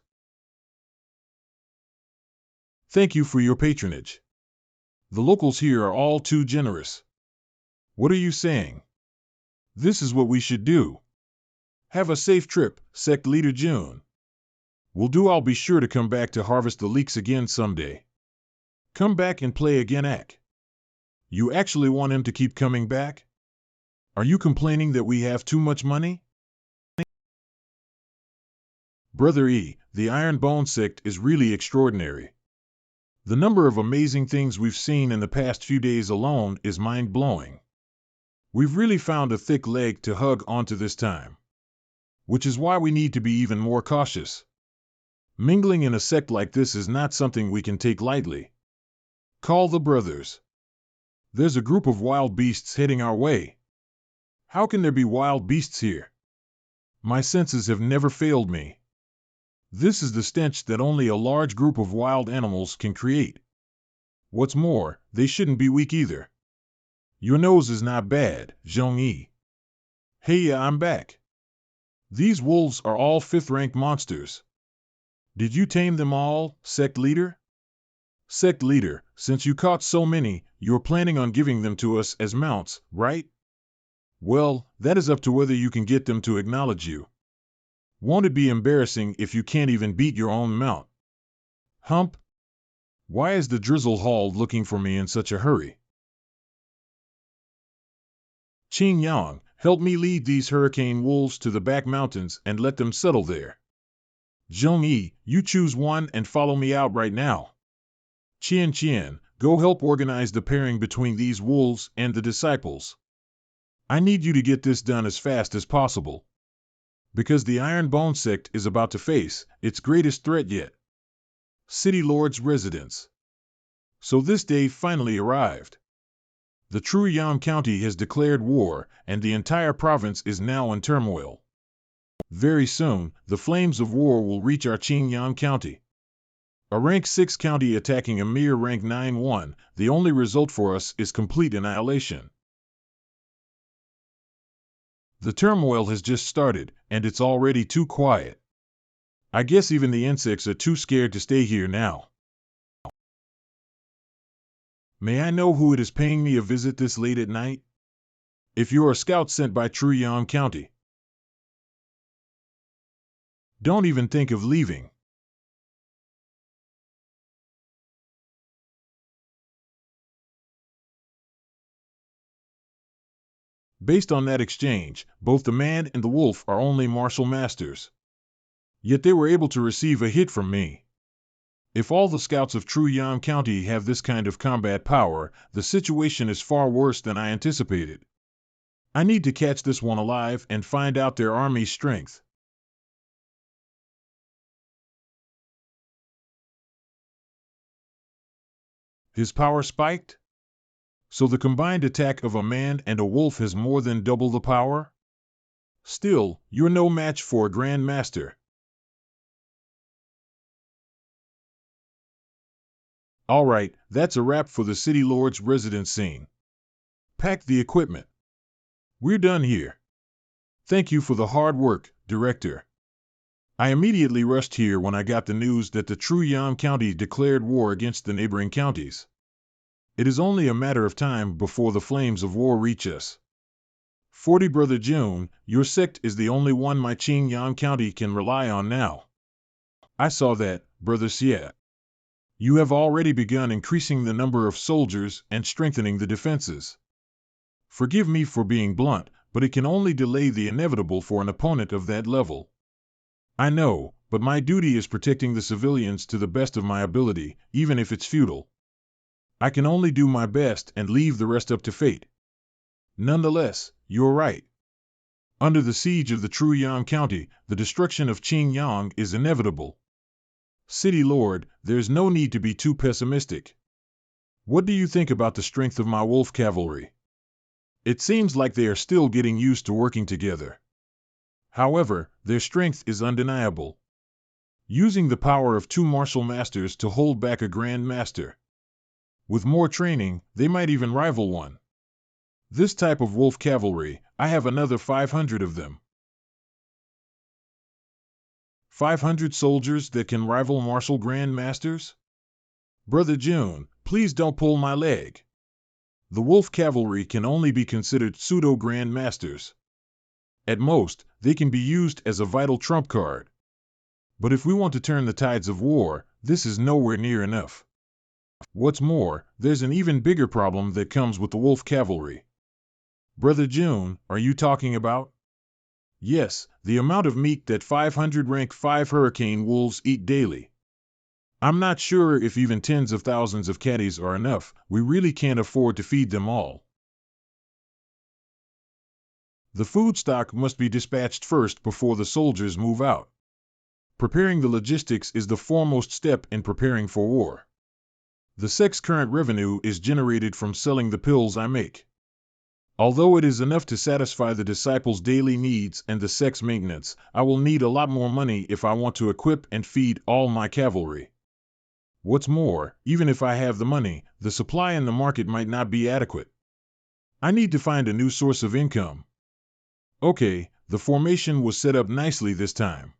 Thank you for your patronage. The locals here are all too generous. What are you saying? This is what we should do. Have a safe trip, Sect Leader June. Will do. I'll be sure to come back to harvest the leeks again someday. Come back and play again, Ak. You actually want him to keep coming back? Are you complaining that we have too much money? Brother E, the Iron Bone Sect is really extraordinary. The number of amazing things we've seen in the past few days alone is mind-blowing. We've really found a thick leg to hug onto this time. Which is why we need to be even more cautious. Mingling in a sect like this is not something we can take lightly. Call the brothers. There's a group of wild beasts heading our way. How can there be wild beasts here? My senses have never failed me. This is the stench that only a large group of wild animals can create. What's more, they shouldn't be weak either. Your nose is not bad, Zhongyi. Hey, I'm back. These wolves are all 5th-rank monsters. Did you tame them all, Sect Leader? Sect Leader, since you caught so many, you're planning on giving them to us as mounts, right? Well, that is up to whether you can get them to acknowledge you. Won't it be embarrassing if you can't even beat your own mount? Hump? Why is the Drizzle Hall looking for me in such a hurry? Qing Yang, help me lead these hurricane wolves to the back mountains and let them settle there. Zhongyi, you choose one and follow me out right now. Qian, go help organize the pairing between these wolves and the disciples. I need you to get this done as fast as possible. Because the Iron Bone Sect is about to face its greatest threat yet. City Lord's residence. So this day finally arrived. The true Yan County has declared war, and the entire province is now in turmoil. Very soon, the flames of war will reach our Qingyang County. A rank 6 county attacking a mere rank 9 one, the only result for us is complete annihilation. The turmoil has just started, and it's already too quiet. I guess even the insects are too scared to stay here now. May I know who it is paying me a visit this late at night? If you're a scout sent by Truyang County, don't even think of leaving. Based on that exchange, both the man and the wolf are only martial masters. Yet they were able to receive a hit from me. If all the scouts of Truyang County have this kind of combat power, the situation is far worse than I anticipated. I need to catch this one alive and find out their army's strength. His power spiked? So the combined attack of a man and a wolf has more than double the power? Still, you're no match for a Grand Master. All right, that's a wrap for the City Lord's residence scene. Pack the equipment. We're done here. Thank you for the hard work, Director. I immediately rushed here when I got the news that the Truyang County declared war against the neighboring counties. It is only a matter of time before the flames of war reach us. 40 Brother June, your sect is the only one my Qingyang County can rely on now. I saw that, Brother Xie. You have already begun increasing the number of soldiers and strengthening the defenses. Forgive me for being blunt, but it can only delay the inevitable for an opponent of that level. I know, but my duty is protecting the civilians to the best of my ability, even if it's futile. I can only do my best and leave the rest up to fate. Nonetheless, you're right. Under the siege of the Truyang County, the destruction of Qingyang is inevitable. City Lord, there's no need to be too pessimistic. What do you think about the strength of my wolf cavalry? It seems like they are still getting used to working together. However, their strength is undeniable. Using the power of 2 martial masters to hold back a Grand Master. With more training, they might even rival one. This type of wolf cavalry, I have another 500 of them. 500 soldiers that can rival martial Grand Masters? Brother June, please don't pull my leg. The wolf cavalry can only be considered pseudo-Grand Masters. At most, they can be used as a vital trump card. But if we want to turn the tides of war, this is nowhere near enough. What's more, there's an even bigger problem that comes with the wolf cavalry. Brother June, are you talking about? Yes, the amount of meat that 500 rank 5 hurricane wolves eat daily. I'm not sure if even tens of thousands of caddies are enough. We really can't afford to feed them all. The food stock must be dispatched first before the soldiers move out. Preparing the logistics is the foremost step in preparing for war. The sect's current revenue is generated from selling the pills I make. Although it is enough to satisfy the disciples' daily needs and the sect's maintenance, I will need a lot more money if I want to equip and feed all my cavalry. What's more, even if I have the money, the supply in the market might not be adequate. I need to find a new source of income. Okay, the formation was set up nicely this time.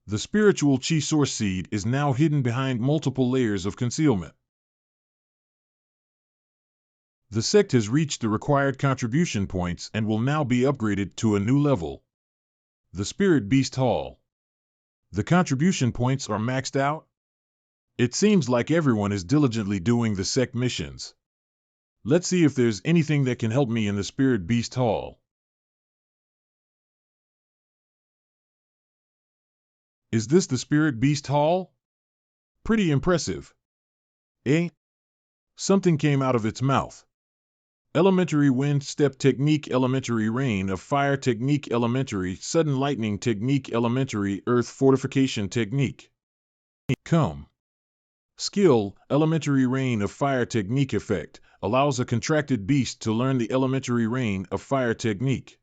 The spiritual chi source seed is now hidden behind multiple layers of concealment. The sect has reached the required contribution points and will now be upgraded to a new level. The Spirit Beast Hall. The contribution points are maxed out? It seems like everyone is diligently doing the sect missions. Let's see if there's anything that can help me in the Spirit Beast Hall. Is this the Spirit Beast Hall? Pretty impressive. Eh? Something came out of its mouth. Elementary Wind Step Technique, Elementary Rain of Fire Technique, Elementary Sudden Lightning Technique, Elementary Earth Fortification Technique. Come. Skill, Elementary Rain of Fire Technique Effect, allows a contracted beast to learn the Elementary Rain of Fire Technique.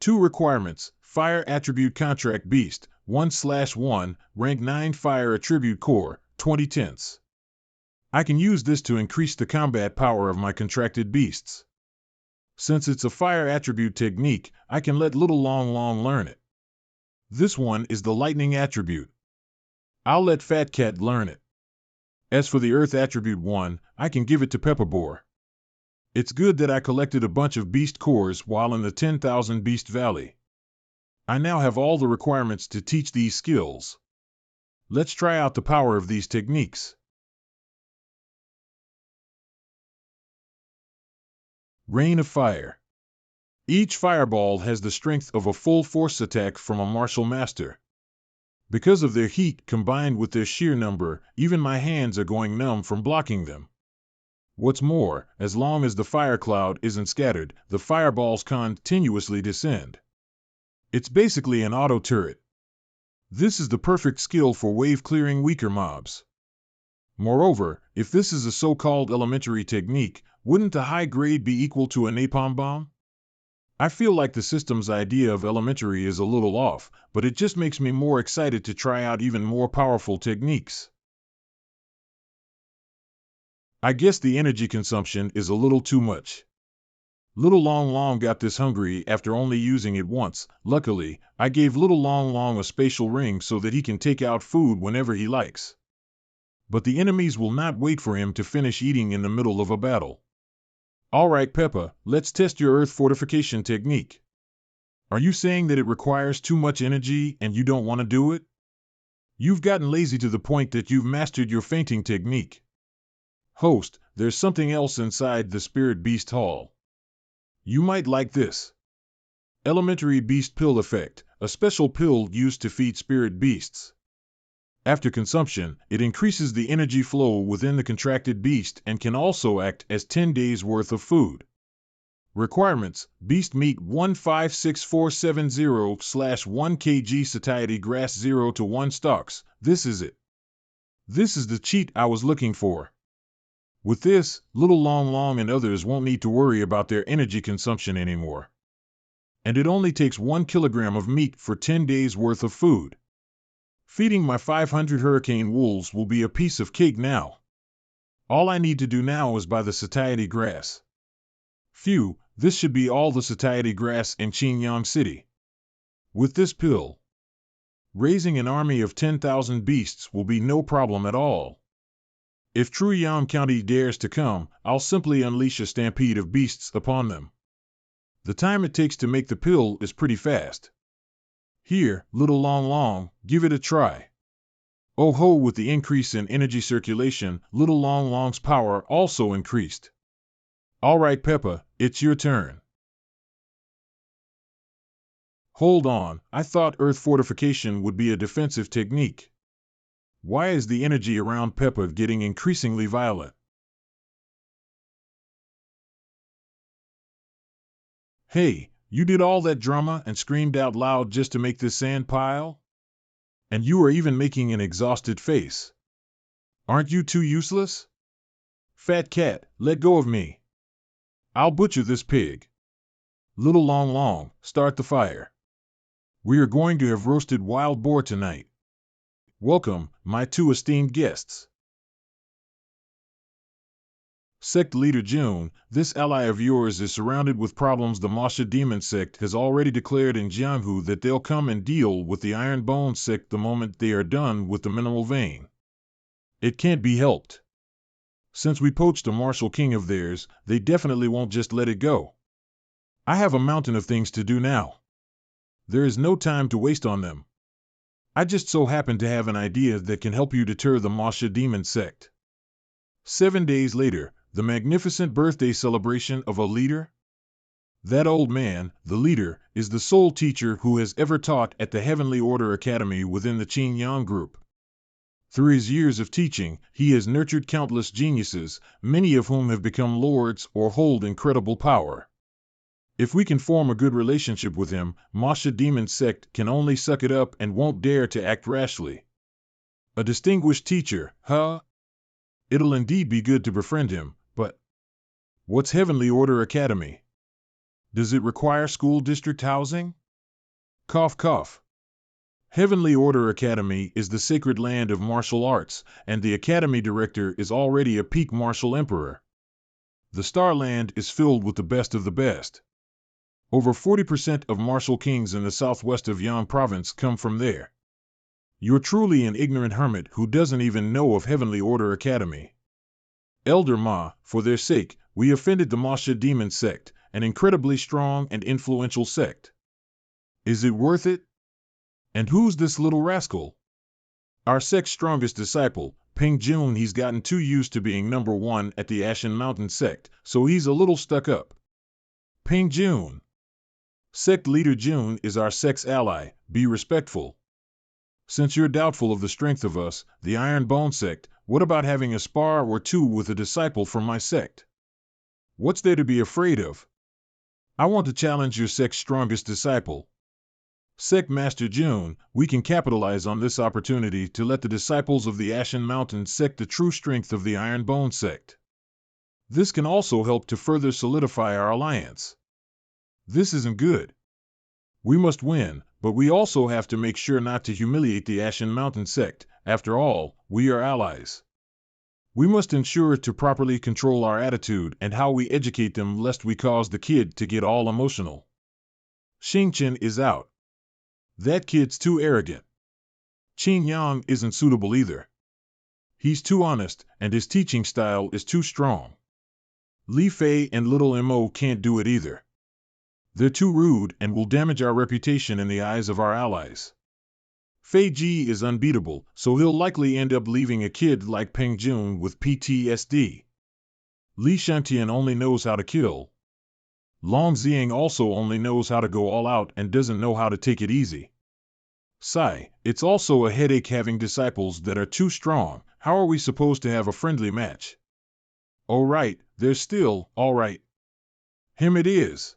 2 requirements, Fire Attribute Contract Beast, 1/1, Rank 9 Fire Attribute Core, 20 tenths. I can use this to increase the combat power of my contracted beasts. Since it's a fire attribute technique, I can let Little Long Long learn it. This one is the lightning attribute. I'll let Fat Cat learn it. As for the earth attribute one, I can give it to Pepper Boar. It's good that I collected a bunch of beast cores while in the 10,000 Beast Valley. I now have all the requirements to teach these skills. Let's try out the power of these techniques. Rain of Fire. Each fireball has the strength of a full force attack from a martial master. Because of their heat combined with their sheer number, even my hands are going numb from blocking them. What's more, as long as the fire cloud isn't scattered, the fireballs continuously descend. It's basically an auto turret. This is the perfect skill for wave clearing weaker mobs. Moreover, if this is a so-called elementary technique, wouldn't the high grade be equal to a napalm bomb? I feel like the system's idea of elementary is a little off, but it just makes me more excited to try out even more powerful techniques. I guess the energy consumption is a little too much. Little Long Long got this hungry after only using it once. Luckily, I gave Little Long Long a spatial ring so that he can take out food whenever he likes. But the enemies will not wait for him to finish eating in the middle of a battle. Alright Peppa, let's test your earth fortification technique. Are you saying that it requires too much energy and you don't want to do it? You've gotten lazy to the point that you've mastered your fainting technique. Host, there's something else inside the Spirit Beast Hall. You might like this. Elementary Beast Pill Effect, a special pill used to feed spirit beasts. After consumption, it increases the energy flow within the contracted beast and can also act as 10 days worth of food. Requirements: beast meat 156470/1 kg satiety grass 0 to 1 stalks. This is it. This is the cheat I was looking for. With this, Little Long Long and others won't need to worry about their energy consumption anymore. And it only takes 1 kilogram of meat for 10 days worth of food. Feeding my 500 hurricane wolves will be a piece of cake now. All I need to do now is buy the satiety grass. Phew, this should be all the satiety grass in Qingyang City. With this pill, raising an army of 10,000 beasts will be no problem at all. If Truyang County dares to come, I'll simply unleash a stampede of beasts upon them. The time it takes to make the pill is pretty fast. Here, Little Long Long, give it a try. Oh ho, with the increase in energy circulation, Little Long Long's power also increased. Alright Peppa, it's your turn. Hold on, I thought earth fortification would be a defensive technique. Why is the energy around Peppa getting increasingly violent? Hey, you did all that drama and screamed out loud just to make this sand pile? And you are even making an exhausted face. Aren't you too useless? Fat Cat, let go of me. I'll butcher this pig. Little Long Long, start the fire. We are going to have roasted wild boar tonight. Welcome, my 2 esteemed guests. Sect Leader June, this ally of yours is surrounded with problems. The Masha Demon Sect has already declared in Jianghu that they'll come and deal with the Iron Bone Sect the moment they are done with the mineral vein. It can't be helped. Since we poached a martial king of theirs, they definitely won't just let it go. I have a mountain of things to do now. There is no time to waste on them. I just so happen to have an idea that can help you deter the Masha Demon Sect. 7 days later, the magnificent birthday celebration of a leader? That old man, the leader, is the sole teacher who has ever taught at the Heavenly Order Academy within the Qingyang group. Through his years of teaching, he has nurtured countless geniuses, many of whom have become lords or hold incredible power. If we can form a good relationship with him, Masha Demon Sect can only suck it up and won't dare to act rashly. A distinguished teacher, huh? It'll indeed be good to befriend him, but what's Heavenly Order Academy? Does it require school district housing? Cough cough. Heavenly Order Academy is the sacred land of martial arts, and the academy director is already a peak martial emperor. The Starland is filled with the best of the best. Over 40% of martial kings in the southwest of Yan province come from there. You're truly an ignorant hermit who doesn't even know of Heavenly Order Academy. Elder Ma, for their sake, we offended the Masha Demon Sect, an incredibly strong and influential sect. Is it worth it? And who's this little rascal? Our sect's strongest disciple, Ping Jun. He's gotten too used to being number one at the Ashen Mountain sect, so he's a little stuck up. Ping Jun. Sect leader Jun is our sect's ally. Be respectful. Since you're doubtful of the strength of us, the Iron Bone sect, what about having a spar or two with a disciple from my sect? What's there to be afraid of? I want to challenge your sect's strongest disciple. Sect Master Jun, we can capitalize on this opportunity to let the disciples of the Ashen Mountain sect the true strength of the Iron Bone sect. This can also help to further solidify our alliance. This isn't good. We must win, but we also have to make sure not to humiliate the Ashen Mountain sect. After all, we are allies. We must ensure to properly control our attitude and how we educate them lest we cause the kid to get all emotional. Xingqian is out. That kid's too arrogant. Qin Yang isn't suitable either. He's too honest, and his teaching style is too strong. Li Fei and Little Mo can't do it either. They're too rude and will damage our reputation in the eyes of our allies. Fei Ji is unbeatable, so he'll likely end up leaving a kid like Peng Jun with PTSD. Li Shantian only knows how to kill. Long Xiang also only knows how to go all out and doesn't know how to take it easy. Sigh, it's also a headache having disciples that are too strong. How are we supposed to have a friendly match? Oh right, there's still, all right. Him it is.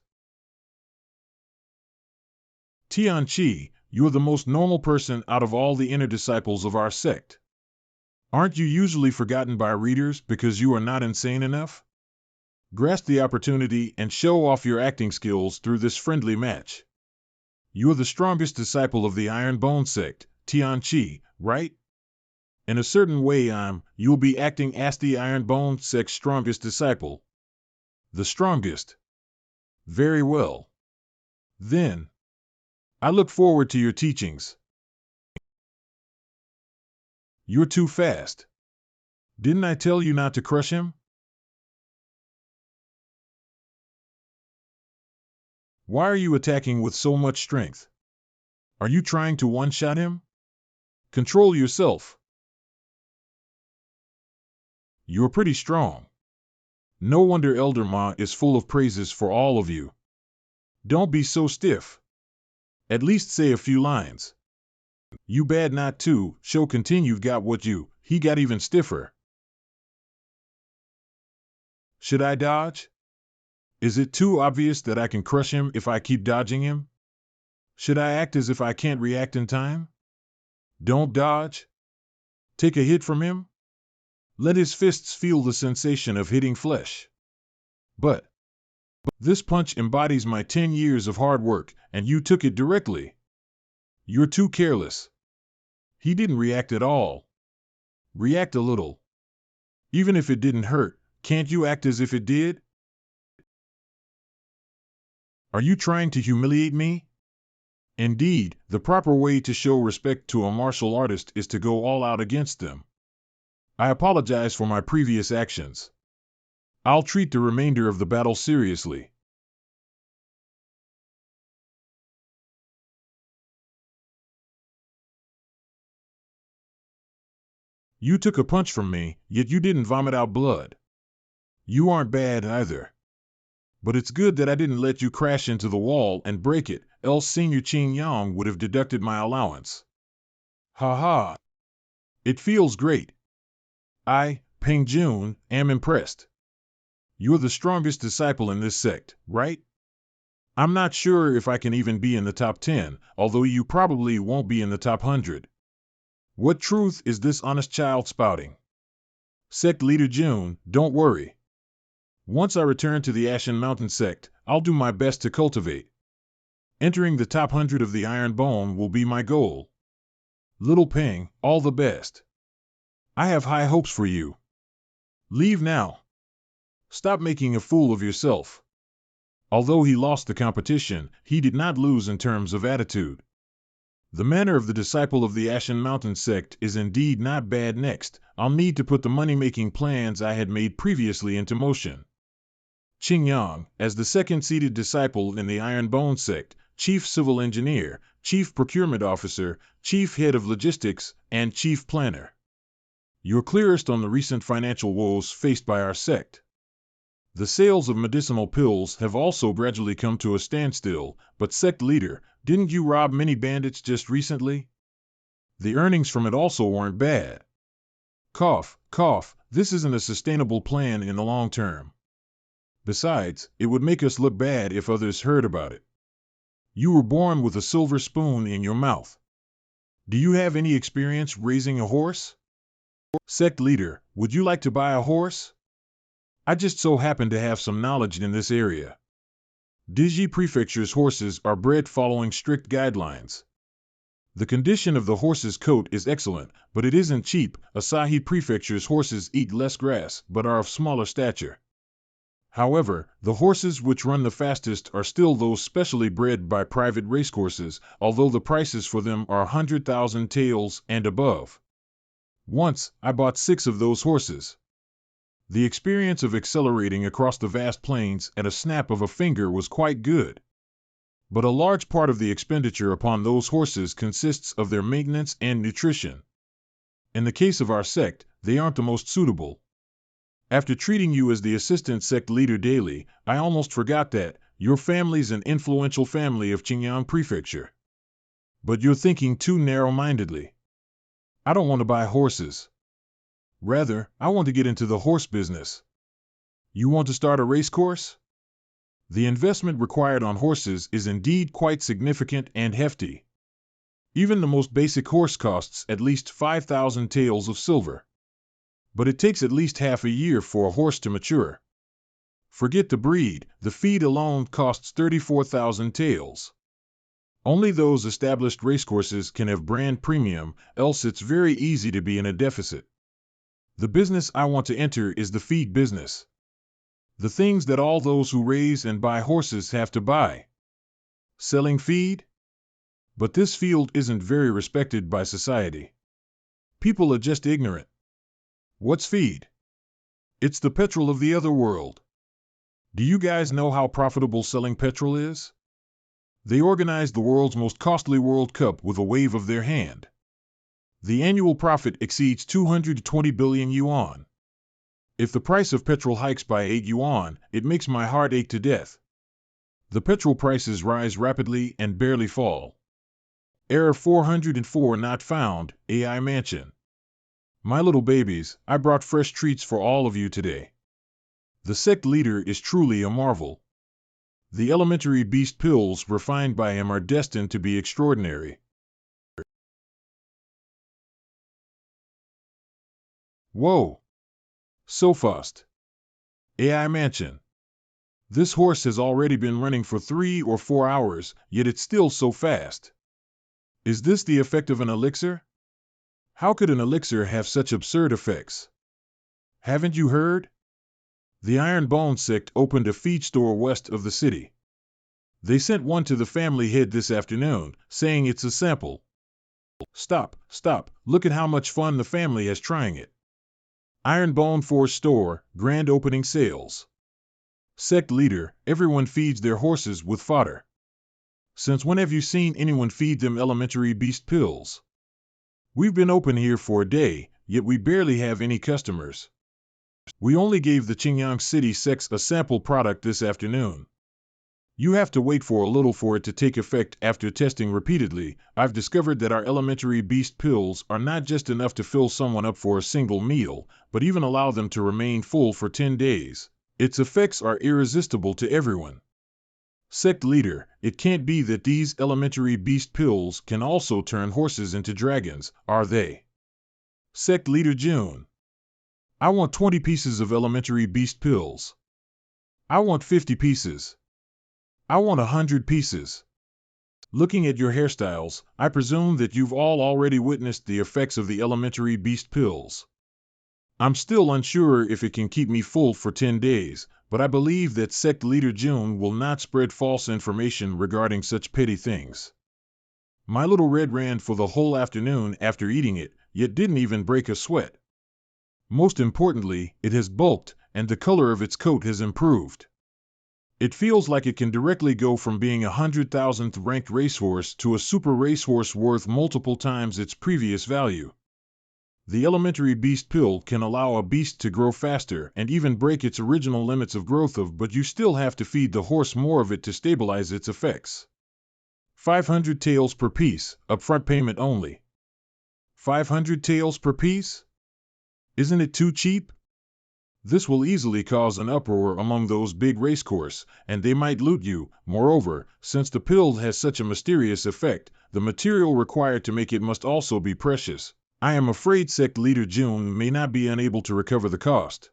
Tian Qi, you're the most normal person out of all the inner disciples of our sect. Aren't you usually forgotten by readers because you are not insane enough? Grasp the opportunity and show off your acting skills through this friendly match. You're the strongest disciple of the Iron Bone sect, Tian Qi, right? In a certain way you'll be acting as the Iron Bone sect's strongest disciple. The strongest. Very well. Then, I look forward to your teachings. You're too fast. Didn't I tell you not to crush him? Why are you attacking with so much strength? Are you trying to one-shot him? Control yourself. You're pretty strong. No wonder Elder Ma is full of praises for all of you. Don't be so stiff. At least say a few lines. You bad not to, show continue got what he got even stiffer. Should I dodge? Is it too obvious that I can crush him if I keep dodging him? Should I act as if I can't react in time? Don't dodge. Take a hit from him? Let his fists feel the sensation of hitting flesh. But this punch embodies my 10 years of hard work, and you took it directly. You're too careless. He didn't react at all. React a little. Even if it didn't hurt, can't you act as if it did? Are you trying to humiliate me? Indeed, the proper way to show respect to a martial artist is to go all out against them. I apologize for my previous actions. I'll treat the remainder of the battle seriously. You took a punch from me, yet you didn't vomit out blood. You aren't bad either. But it's good that I didn't let you crash into the wall and break it, else Senior Qin Yang would have deducted my allowance. Ha ha. It feels great. I, Peng Jun, am impressed. You're the strongest disciple in this sect, right? I'm not sure if I can even be in the top 10, although you probably won't be in the top 100. What truth is this honest child spouting? Sect leader Jun, don't worry. Once I return to the Ashen Mountain sect, I'll do my best to cultivate. Entering the top 100 of the Iron Bone will be my goal. Little Peng, all the best. I have high hopes for you. Leave now. Stop making a fool of yourself. Although he lost the competition, he did not lose in terms of attitude. The manner of the disciple of the Ashen Mountain sect is indeed not bad. Next, I'll need to put the money-making plans I had made previously into motion. Qingyang, as the second-seated disciple in the Iron Bone sect, Chief Civil Engineer, Chief Procurement Officer, Chief Head of Logistics, and Chief Planner. You're clearest on the recent financial woes faced by our sect. The sales of medicinal pills have also gradually come to a standstill, but sect leader, didn't you rob many bandits just recently? The earnings from it also weren't bad. Cough, cough, this isn't a sustainable plan in the long term. Besides, it would make us look bad if others heard about it. You were born with a silver spoon in your mouth. Do you have any experience raising a horse? Sect leader, would you like to buy a horse? I just so happen to have some knowledge in this area. Diji Prefecture's horses are bred following strict guidelines. The condition of the horse's coat is excellent, but it isn't cheap. Asahi Prefecture's horses eat less grass, but are of smaller stature. However, the horses which run the fastest are still those specially bred by private racecourses, although the prices for them are 100,000 taels and above. Once, I bought 6 of those horses. The experience of accelerating across the vast plains at a snap of a finger was quite good. But a large part of the expenditure upon those horses consists of their maintenance and nutrition. In the case of our sect, they aren't the most suitable. After treating you as the assistant sect leader daily, I almost forgot that your family's an influential family of Qingyang Prefecture. But you're thinking too narrow-mindedly. I don't want to buy horses. Rather, I want to get into the horse business. You want to start a race course? The investment required on horses is indeed quite significant and hefty. Even the most basic horse costs at least 5,000 taels of silver. But it takes at least half a year for a horse to mature. Forget the breed, the feed alone costs 34,000 taels. Only those established racecourses can have brand premium, else it's very easy to be in a deficit. The business I want to enter is the feed business. The things that all those who raise and buy horses have to buy. Selling feed? But this field isn't very respected by society. People are just ignorant. What's feed? It's the petrol of the other world. Do you guys know how profitable selling petrol is? They organized the world's most costly World Cup with a wave of their hand. The annual profit exceeds 220 billion yuan. If the price of petrol hikes by 8 yuan, it makes my heart ache to death. The petrol prices rise rapidly and barely fall. Error 404 not found, AI Mansion. My little babies, I brought fresh treats for all of you today. The sect leader is truly a marvel. The elementary beast pills refined by him are destined to be extraordinary. Whoa! So fast. AI Mansion. This horse has already been running for 3 or 4 hours, yet it's still so fast. Is this the effect of an elixir? How could an elixir have such absurd effects? Haven't you heard? The Iron Bone sect opened a feed store west of the city. They sent one to the family head this afternoon, saying it's a sample. Stop, stop, look at how much fun the family has trying it. Iron Bone Force Store, grand opening sales. Sect leader, everyone feeds their horses with fodder. Since when have you seen anyone feed them elementary beast pills? We've been open here for a day, yet we barely have any customers. We only gave the Qingyang City sects a sample product this afternoon. You have to wait for a little for it to take effect. After testing repeatedly, I've discovered that our elementary beast pills are not just enough to fill someone up for a single meal, but even allow them to remain full for 10 days. Its effects are irresistible to everyone. Sect leader, it can't be that these elementary beast pills can also turn horses into dragons, are they? Sect leader June. I want 20 pieces of elementary beast pills. I want 50 pieces. I want 100 pieces. Looking at your hairstyles, I presume that you've all already witnessed the effects of the elementary beast pills. I'm still unsure if it can keep me full for 10 days, but I believe that Sect leader June will not spread false information regarding such petty things. My little red ran for the whole afternoon after eating it, yet didn't even break a sweat. Most importantly, it has bulked, and the color of its coat has improved. It feels like it can directly go from being a 100,000th ranked racehorse to a super racehorse worth multiple times its previous value. The elementary beast pill can allow a beast to grow faster and even break its original limits of growth but you still have to feed the horse more of it to stabilize its effects. 500 taels per piece, upfront payment only. 500 taels per piece? Isn't it too cheap? This will easily cause an uproar among those big racecourse, and they might loot you. Moreover, since the pill has such a mysterious effect, the material required to make it must also be precious. I am afraid Sect leader June may not be unable to recover the cost.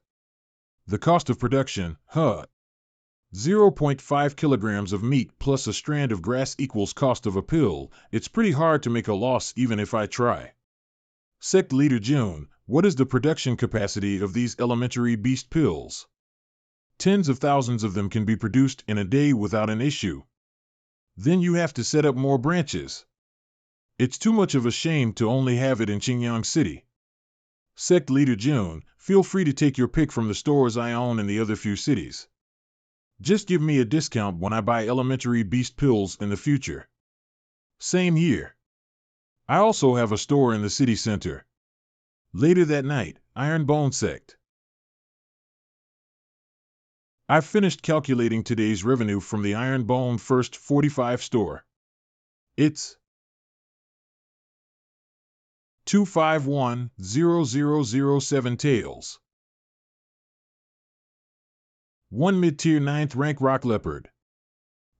The cost of production, 0.5 kilograms of meat plus a strand of grass equals cost of a pill. It's pretty hard to make a loss even if I try. Sect leader June, what is the production capacity of these elementary beast pills? Tens of thousands of them can be produced in a day without an issue. Then you have to set up more branches. It's too much of a shame to only have it in Qingyang City. Sect leader June, feel free to take your pick from the stores I own in the other few cities. Just give me a discount when I buy elementary beast pills in the future. Same here. I also have a store in the city center. Later that night, Iron Bone Sect. I've finished calculating today's revenue from the Iron Bone First 45 store. It's 251,007 taels. 1 mid-tier 9th rank rock leopard.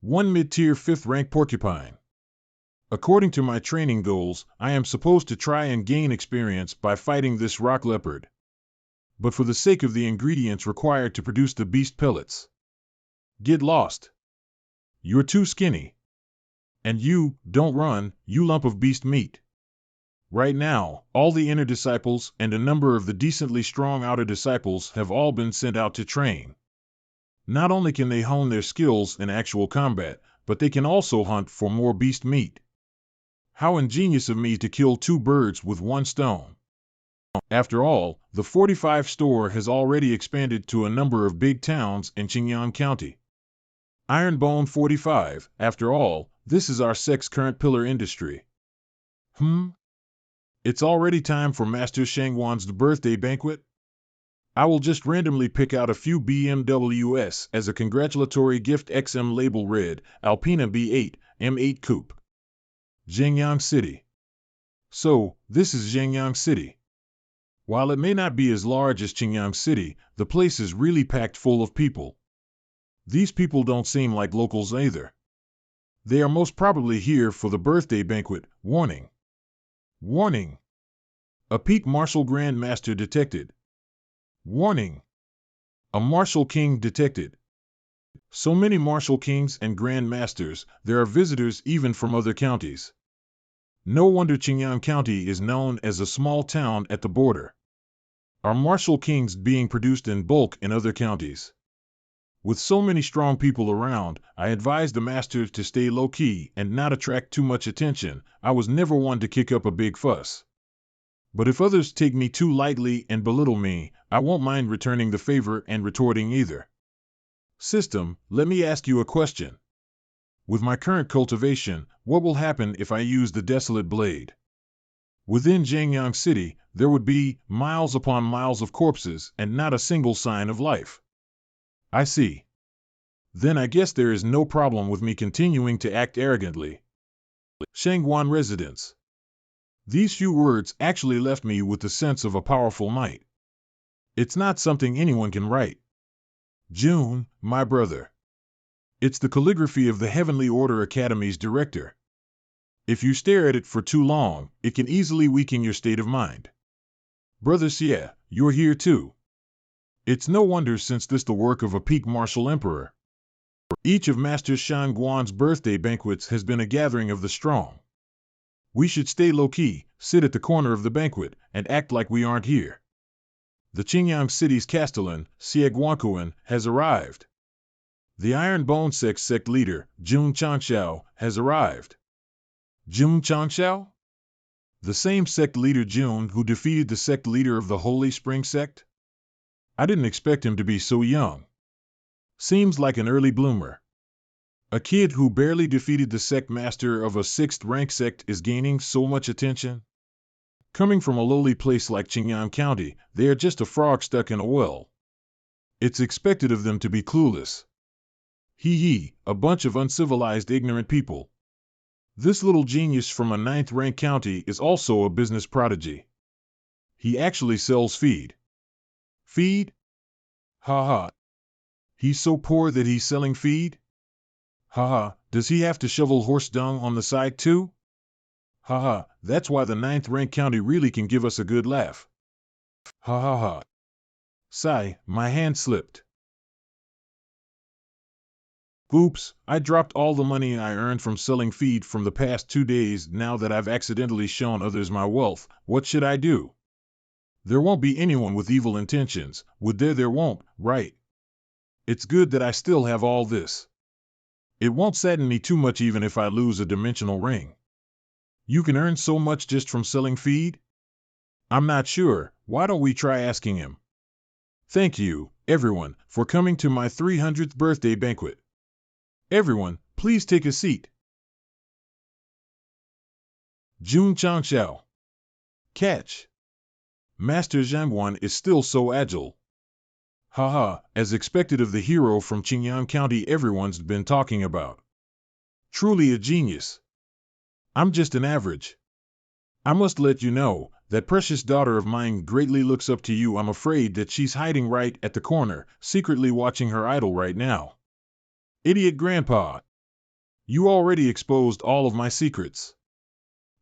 1 mid-tier 5th rank porcupine. According to my training goals, I am supposed to try and gain experience by fighting this rock leopard. But for the sake of the ingredients required to produce the beast pellets. Get lost. You're too skinny. And you, don't run, you lump of beast meat. Right now, all the inner disciples and a number of the decently strong outer disciples have all been sent out to train. Not only can they hone their skills in actual combat, but they can also hunt for more beast meat. How ingenious of me to kill 2 birds with 1 stone. After all, the 45 store has already expanded to a number of big towns in Qingyang County. Ironbone 45, after all, this is our sect's current pillar industry. It's already time for Master Shangwan's birthday banquet? I will just randomly pick out a few BMWs as a congratulatory gift. XM label red, Alpina B8, M8 Coupe. Zhengyang City. So, this is Zhengyang City. While it may not be as large as Qingyang City, the place is really packed full of people. These people don't seem like locals either. They are most probably here for the birthday banquet. Warning. Warning. A peak martial grand master detected. Warning. A martial king detected. So many martial kings and grand masters, there are visitors even from other counties. No wonder Qingyang County is known as a small town at the border. Are martial kings being produced in bulk in other counties? With so many strong people around, I advise the master to stay low-key and not attract too much attention. I was never one to kick up a big fuss. But if others take me too lightly and belittle me, I won't mind returning the favor and retorting either. System, let me ask you a question. With my current cultivation, what will happen if I use the Desolate Blade? Within Zhengyang City, there would be miles upon miles of corpses and not a single sign of life. I see. Then I guess there is no problem with me continuing to act arrogantly. Shangwan Residence. These few words actually left me with the sense of a powerful might. It's not something anyone can write. June, my brother. It's the calligraphy of the Heavenly Order Academy's director. If you stare at it for too long, it can easily weaken your state of mind. Brother Xie, you're here too. It's no wonder since this the work of a peak martial emperor. Each of Master Shangguan's birthday banquets has been a gathering of the strong. We should stay low-key, sit at the corner of the banquet, and act like we aren't here. The Qingyang city's castellan, Xie has arrived. The Iron Bone Sect leader, Jun Changxiao, has arrived. Jun Changxiao? The same sect leader Jun who defeated the sect leader of the Holy Spring sect? I didn't expect him to be so young. Seems like an early bloomer. A kid who barely defeated the sect master of a 6th rank sect is gaining so much attention? Coming from a lowly place like Qingyang County, they are just a frog stuck in a well. It's expected of them to be clueless. Hee, a bunch of uncivilized ignorant people. This little genius from a 9th rank county is also a business prodigy. He actually sells feed. Feed? Ha ha. He's so poor that he's selling feed? Ha ha, does he have to shovel horse dung on the side too? Ha ha, that's why the 9th rank county really can give us a good laugh. Ha ha ha. Sigh, my hand slipped. Oops, I dropped all the money I earned from selling feed from the past 2 days now that I've accidentally shown others my wealth. What should I do? There won't be anyone with evil intentions, would there? There won't, right? It's good that I still have all this. It won't sadden me too much even if I lose a dimensional ring. You can earn so much just from selling feed? I'm not sure, why don't we try asking him? Thank you, everyone, for coming to my 300th birthday banquet. Everyone, please take a seat. Jun Changxiao. Catch. Master Zhangguan is still so agile. Haha, as expected of the hero from Qingyang County everyone's been talking about. Truly a genius. I'm just an average. I must let you know, that precious daughter of mine greatly looks up to you. I'm afraid that she's hiding right at the corner, secretly watching her idol right now. Idiot grandpa. You already exposed all of my secrets.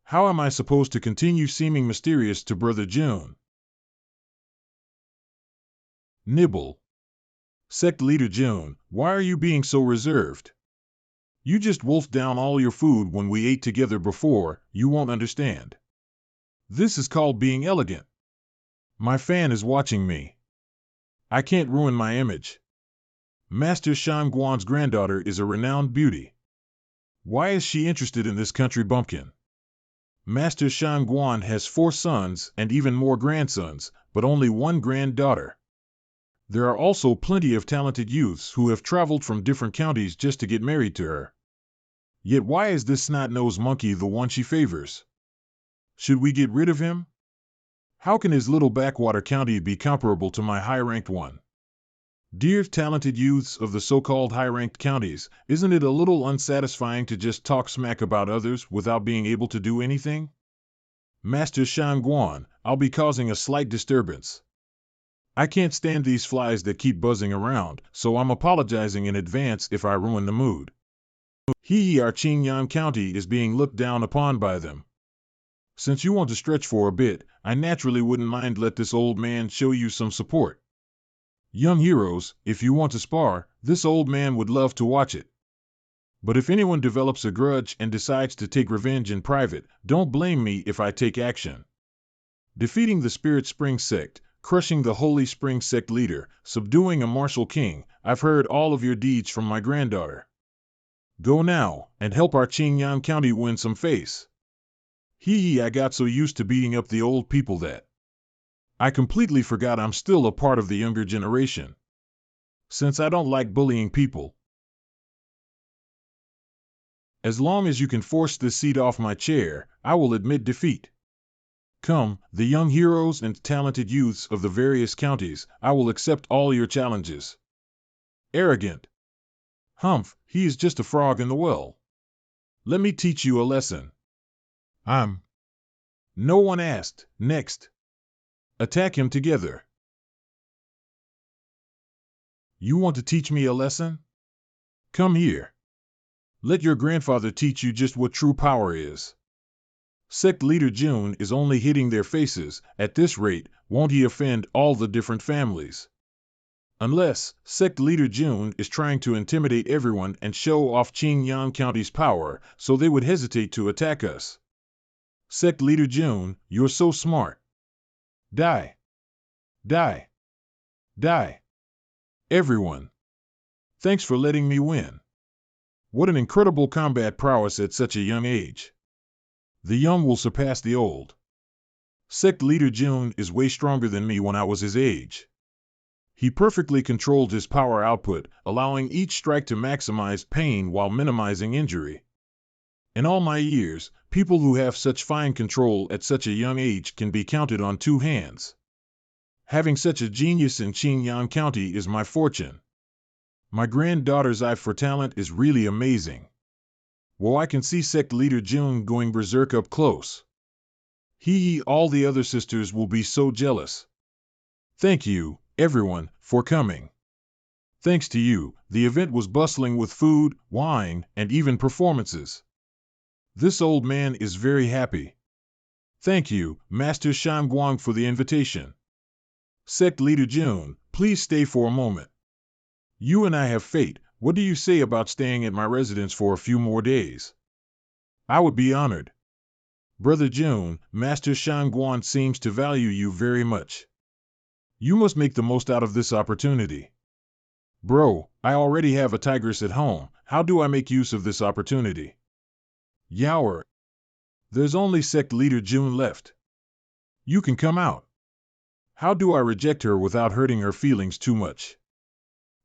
How am I supposed to continue seeming mysterious to Brother June? Nibble. Sect leader June, why are you being so reserved? You just wolfed down all your food when we ate together before, you won't understand. This is called being elegant. My fan is watching me. I can't ruin my image. Master Shangguan's granddaughter is a renowned beauty. Why is she interested in this country bumpkin? Master Shangguan has 4 sons and even more grandsons, but only 1 granddaughter. There are also plenty of talented youths who have traveled from different counties just to get married to her. Yet why is this snot-nosed monkey the one she favors? Should we get rid of him? How can his little backwater county be comparable to my high-ranked one? Dear talented youths of the so-called high-ranked counties, isn't it a little unsatisfying to just talk smack about others without being able to do anything? Master Shangguan, I'll be causing a slight disturbance. I can't stand these flies that keep buzzing around, so I'm apologizing in advance if I ruin the mood. Our Qingyang County is being looked down upon by them. Since you want to stretch for a bit, I naturally wouldn't mind let this old man show you some support. Young heroes, if you want to spar, this old man would love to watch it. But if anyone develops a grudge and decides to take revenge in private, don't blame me if I take action. Defeating the Spirit Spring Sect, crushing the Holy Spring Sect leader, subduing a martial king, I've heard all of your deeds from my granddaughter. Go now, and help our Qingyang County win some face. I got so used to beating up the old people that I completely forgot I'm still a part of the younger generation. Since I don't like bullying people. As long as you can force this seat off my chair, I will admit defeat. Come, the young heroes and talented youths of the various counties, I will accept all your challenges. Arrogant. Humph, he is just a frog in the well. Let me teach you a lesson. No one asked. Next. Attack him together. You want to teach me a lesson? Come here. Let your grandfather teach you just what true power is. Sect leader June is only hitting their faces. At this rate, won't he offend all the different families? Unless, sect leader June is trying to intimidate everyone and show off Qingyang County's power, so they would hesitate to attack us. Sect leader June, you're so smart. Die. Die! Die! Everyone! Thanks for letting me win. What an incredible combat prowess at such a young age. The young will surpass the old. Sect leader Jun is way stronger than me when I was his age. He perfectly controlled his power output, allowing each strike to maximize pain while minimizing injury. In all my years, people who have such fine control at such a young age can be counted on two hands. Having such a genius in Qingyang County is my fortune. My granddaughter's eye for talent is really amazing. Well, I can see Sect leader Jun going berserk up close. All the other sisters will be so jealous. Thank you, everyone, for coming. Thanks to you, the event was bustling with food, wine, and even performances. This old man is very happy. Thank you, Master Shangguang, for the invitation. Sect leader Jun, please stay for a moment. You and I have fate. What do you say about staying at my residence for a few more days? I would be honored. Brother Jun, Master Shangguang seems to value you very much. You must make the most out of this opportunity. Bro, I already have a tigress at home. How do I make use of this opportunity? Yaoer. There's only Sect leader Jun left. You can come out. How do I reject her without hurting her feelings too much?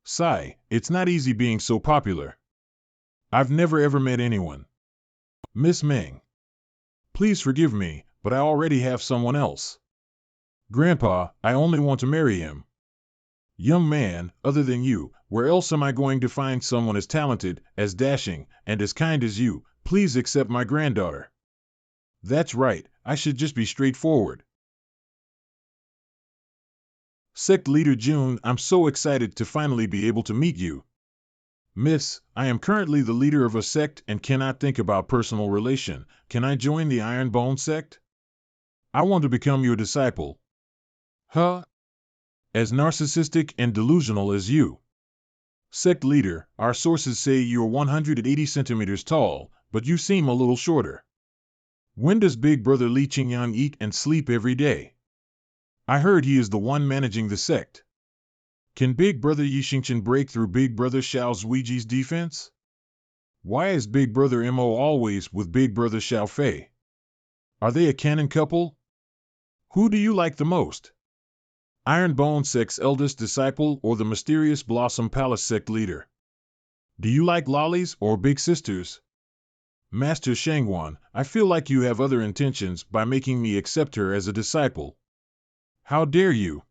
Sigh, it's not easy being so popular. I've never ever met anyone. Miss Meng. Please forgive me, but I already have someone else. Grandpa, I only want to marry him. Young man, other than you, where else am I going to find someone as talented, as dashing, and as kind as you? Please accept my granddaughter. That's right, I should just be straightforward. Sect leader Jun, I'm so excited to finally be able to meet you. Miss, I am currently the leader of a sect and cannot think about personal relation. Can I join the Iron Bone sect? I want to become your disciple. Huh? As narcissistic and delusional as you. Sect leader, our sources say you're 180 centimeters tall, but you seem a little shorter. When does Big Brother Li Qingyan eat and sleep every day? I heard he is the one managing the sect. Can Big Brother Yixingchen break through Big Brother Xiao Zuiji's defense? Why is Big Brother Mo always with Big Brother Xiao Fei? Are they a canon couple? Who do you like the most? Iron Bone Sect's eldest disciple or the mysterious Blossom Palace sect leader? Do you like lollies or big sisters? Master Shangguan, I feel like you have other intentions by making me accept her as a disciple. How dare you?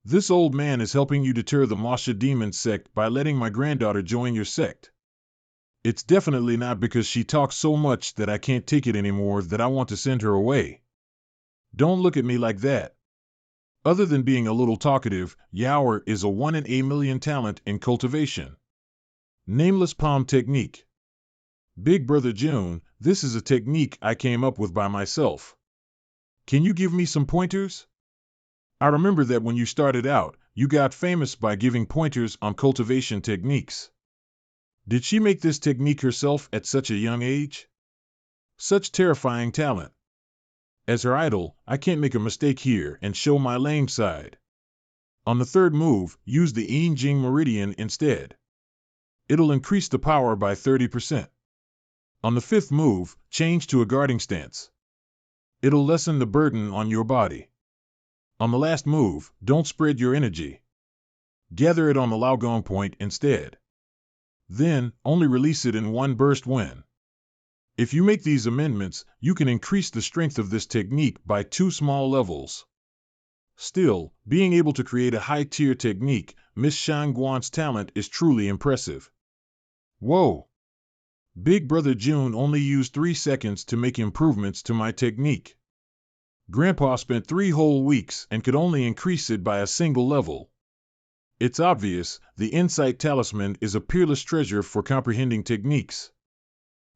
This old man is helping you deter the Masha Demon sect by letting my granddaughter join your sect. It's definitely not because she talks so much that I can't take it anymore that I want to send her away. Don't look at me like that. Other than being a little talkative, Yaoer is a 1 in a million talent in cultivation. Nameless palm technique. Big Brother Jun, this is a technique I came up with by myself. Can you give me some pointers? I remember that when you started out, you got famous by giving pointers on cultivation techniques. Did she make this technique herself at such a young age? Such terrifying talent. As her idol, I can't make a mistake here and show my lame side. On the third move, use the Yin Jing Meridian instead. It'll increase the power by 30%. On the fifth move, change to a guarding stance. It'll lessen the burden on your body. On the last move, don't spread your energy. Gather it on the Laogong point instead. Then, only release it in one burst when. If you make these amendments, you can increase the strength of this technique by 2 small levels. Still, being able to create a high-tier technique, Miss Shangguan's talent is truly impressive. Whoa! Big Brother Jun only used 3 seconds to make improvements to my technique. Grandpa spent 3 whole weeks and could only increase it by a single level. It's obvious, the Insight Talisman is a peerless treasure for comprehending techniques.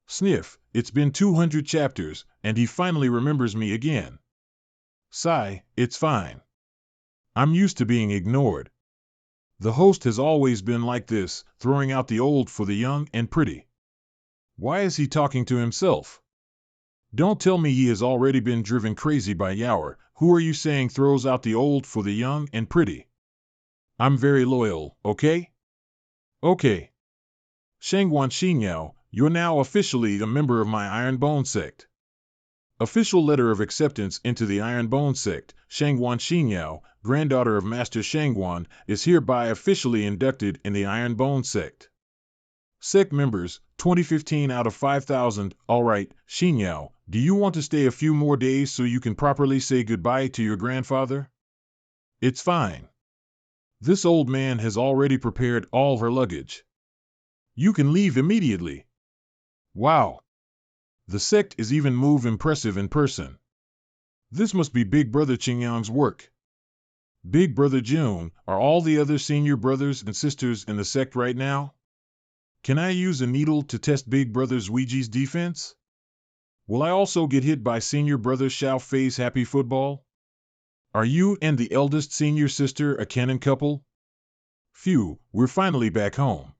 Sniff, it's been 200 chapters, and he finally remembers me again. Sigh, it's fine. I'm used to being ignored. The host has always been like this, throwing out the old for the young and pretty. Why is he talking to himself? Don't tell me he has already been driven crazy by Yaoer, who are you saying throws out the old for the young and pretty? I'm very loyal, okay? Okay. Shangguan Xinyao, you're now officially a member of my Iron Bone sect. Official letter of acceptance into the Iron Bone sect. Shangguan Xinyao, granddaughter of Master Shangguan, is hereby officially inducted in the Iron Bone sect. Sect members, 2015 out of 5,000. Alright, Xinyao, do you want to stay a few more days so you can properly say goodbye to your grandfather? It's fine. This old man has already prepared all her luggage. You can leave immediately. Wow. The sect is even more impressive in person. This must be Big Brother Qingyang's work. Big Brother June, are all the other senior brothers and sisters in the sect right now? Can I use a needle to test Big Brother's Ouija's defense? Will I also get hit by senior brother Xiao Fei's happy football? Are you and the eldest senior sister a canon couple? Phew, we're finally back home.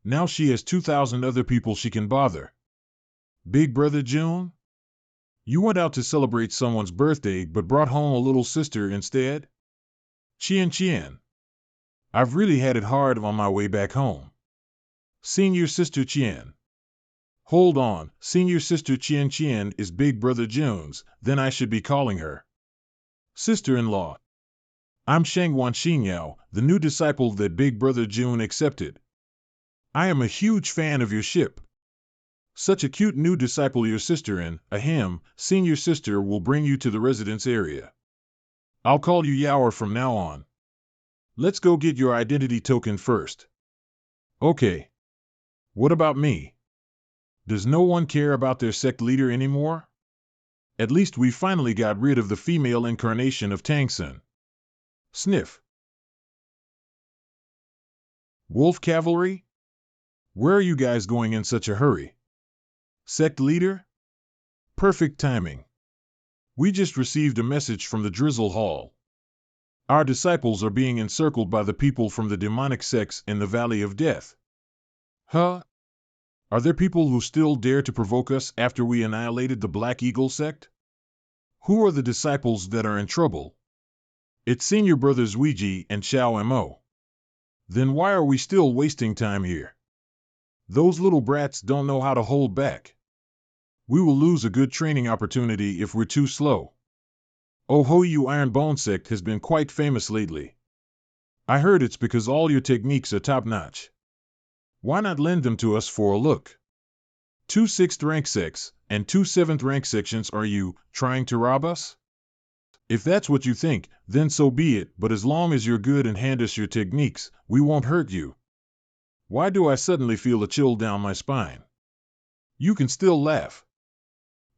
Now she has 2,000 other people she can bother. Big Brother June? You went out to celebrate someone's birthday but brought home a little sister instead? Qian. I've really had it hard on my way back home. Senior Sister Qian. Hold on, Senior Sister Qian is Big Brother June's, then I should be calling her sister-in-law. I'm Shangguan Xinyao, the new disciple that Big Brother June accepted. I am a huge fan of your ship. Such a cute new disciple your sister in, senior sister will bring you to the residence area. I'll call you Yaoer from now on. Let's go get your identity token first. Okay. What about me? Does no one care about their sect leader anymore? At least we finally got rid of the female incarnation of Tangsun. Sniff. Wolf Cavalry? Where are you guys going in such a hurry? Sect leader? Perfect timing. We just received a message from the Drizzle Hall. Our disciples are being encircled by the people from the demonic sects in the Valley of Death. Huh? Are there people who still dare to provoke us after we annihilated the Black Eagle sect? Who are the disciples that are in trouble? It's Senior Brothers Ouija and Xiao Mo. Then why are we still wasting time here? Those little brats don't know how to hold back. We will lose a good training opportunity if we're too slow. Oh ho, you Iron Bone sect has been quite famous lately. I heard it's because all your techniques are top-notch. Why not lend them to us for a look? 2 6th rank sects and 2 7th rank sections, are you trying to rob us? If that's what you think, then so be it, but as long as you're good and hand us your techniques, we won't hurt you. Why do I suddenly feel a chill down my spine? You can still laugh.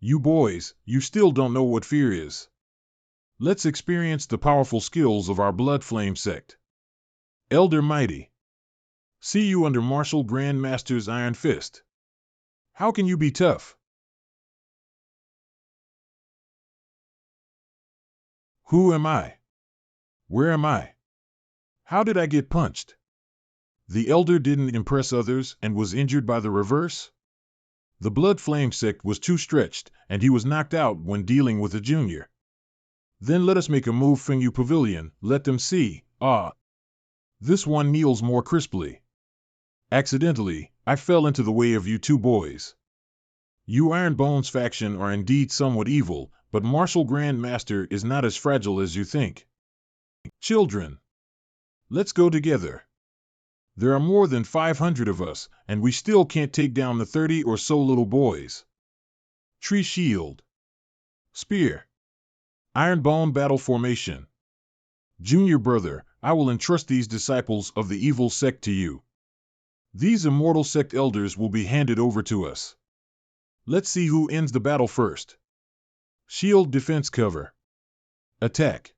You boys, you still don't know what fear is. Let's experience the powerful skills of our Blood Flame sect. Elder Mighty. See you under Martial Grand Master's Iron Fist. How can you be tough? Who am I? Where am I? How did I get punched? The Elder didn't impress others and was injured by the reverse? The Blood Flame sect was too stretched, and he was knocked out when dealing with a junior. Then let us make a move from you pavilion, let them see, This one kneels more crisply. Accidentally, I fell into the way of you two boys. You Iron Bones faction are indeed somewhat evil, but Martial Grand Master is not as fragile as you think. Children, let's go together. There are more than 500 of us, and we still can't take down the 30 or so little boys. Tree Shield. Spear. Iron Bone Battle Formation. Junior Brother, I will entrust these disciples of the evil sect to you. These immortal sect elders will be handed over to us. Let's see who ends the battle first. Shield Defense Cover. Attack.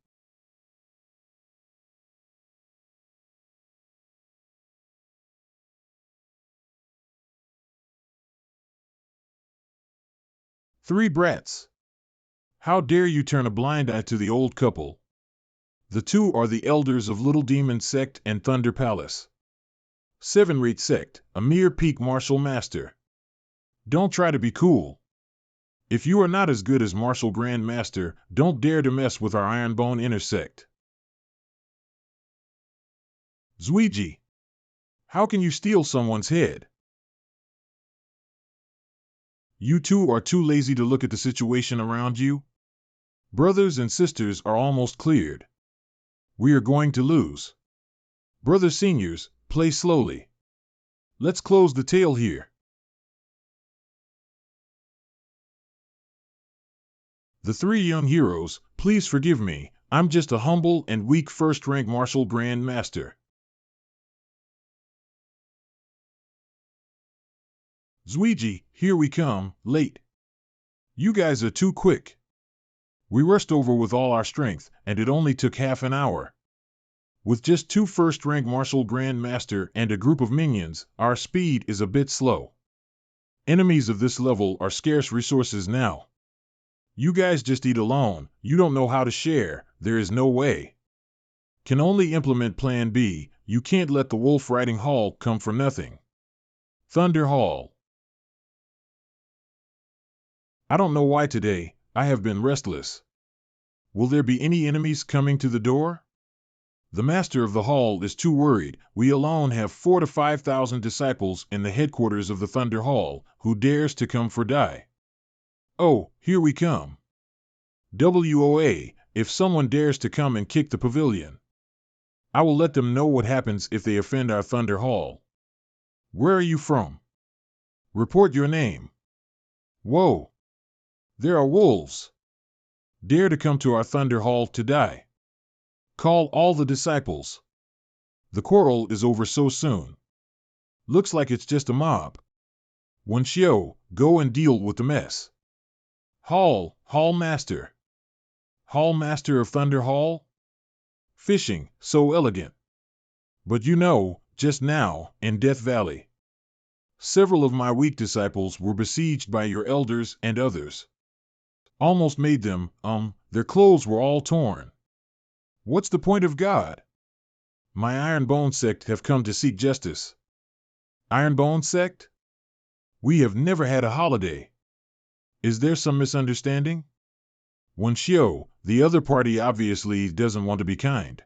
Three brats. How dare you turn a blind eye to the old couple? The two are the elders of Little Demon Sect and Thunder Palace. 7th Sect, a mere peak martial master. Don't try to be cool. If you are not as good as Martial Grand Master, don't dare to mess with our Ironbone inner sect. Zuiji, how can you steal someone's head? You two are too lazy to look at the situation around you? Brothers and sisters are almost cleared. We are going to lose. Brother seniors, play slowly. Let's close the tale here. The three young heroes, please forgive me, I'm just a humble and weak first-rank martial grand master. Zuiji, here we come, late. You guys are too quick. We rushed over with all our strength, and it only took half an hour. With just two first-rank martial grand master and a group of minions, our speed is a bit slow. Enemies of this level are scarce resources now. You guys just eat alone, you don't know how to share, there is no way. Can only implement Plan B, you can't let the wolf riding Hall come for nothing. Thunder Hall. I don't know why today, I have been restless. Will there be any enemies coming to the door? The master of the hall is too worried. We alone have 4,000 to 5,000 disciples in the headquarters of the Thunder Hall. Who dares to come for die? Oh, here we come. WOA, if someone dares to come and kick the pavilion, I will let them know what happens if they offend our Thunder Hall. Where are you from? Report your name. Whoa! There are wolves. Dare to come to our Thunder Hall to die. Call all the disciples. The quarrel is over so soon. Looks like it's just a mob. Wenshio, go and deal with the mess. Hall Master. Hall Master of Thunder Hall? Fishing, so elegant. But you know, just now, in Death Valley, several of my weak disciples were besieged by your elders and others. Almost made them, their clothes were all torn. What's the point of God? My Ironbone Sect have come to seek justice. Ironbone Sect? We have never had a holiday. Is there some misunderstanding? Wenshio, the other party obviously doesn't want to be kind.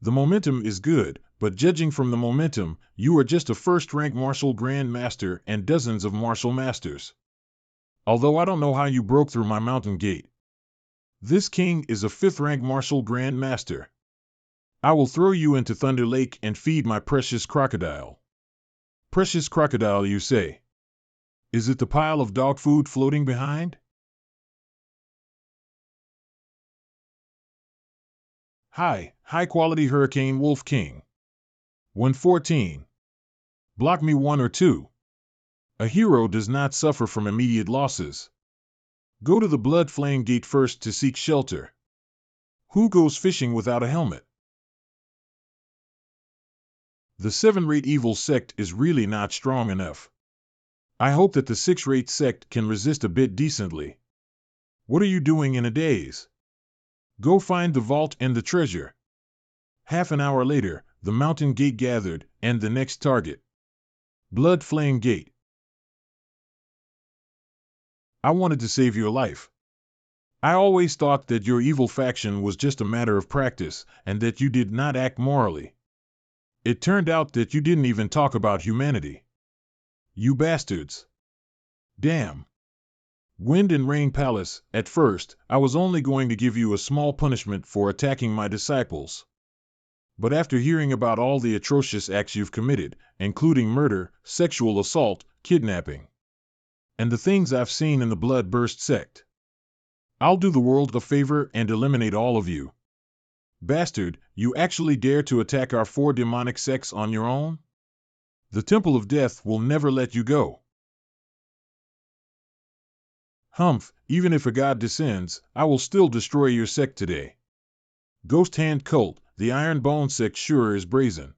The momentum is good, but judging from the momentum, you are just a first-rank martial grand master and dozens of martial masters. Although I don't know how you broke through my mountain gate. This king is a fifth-rank martial grand master. I will throw you into Thunder Lake and feed my precious crocodile. Precious crocodile, you say? Is it the pile of dog food floating behind? High-quality Hurricane Wolf King. 114. Block me 1 or 2. A hero does not suffer from immediate losses. Go to the Blood Flame Gate first to seek shelter. Who goes fishing without a helmet? The 7-rate evil sect is really not strong enough. I hope that the 6-rate sect can resist a bit decently. What are you doing in a daze? Go find the vault and the treasure. Half an hour later, the mountain gate gathered, and the next target. Blood Flame Gate. I wanted to save your life. I always thought that your evil faction was just a matter of practice, and that you did not act morally. It turned out that you didn't even talk about humanity. You bastards. Damn. Wind and Rain Palace, at first, I was only going to give you a small punishment for attacking my disciples. But after hearing about all the atrocious acts you've committed, including murder, sexual assault, kidnapping, and the things I've seen in the Bloodburst sect, I'll do the world a favor and eliminate all of you. Bastard, you actually dare to attack our 4 demonic sects on your own? The Temple of Death will never let you go. Humph, even if a god descends, I will still destroy your sect today. Ghost Hand Cult, the Iron Bone sect sure is brazen.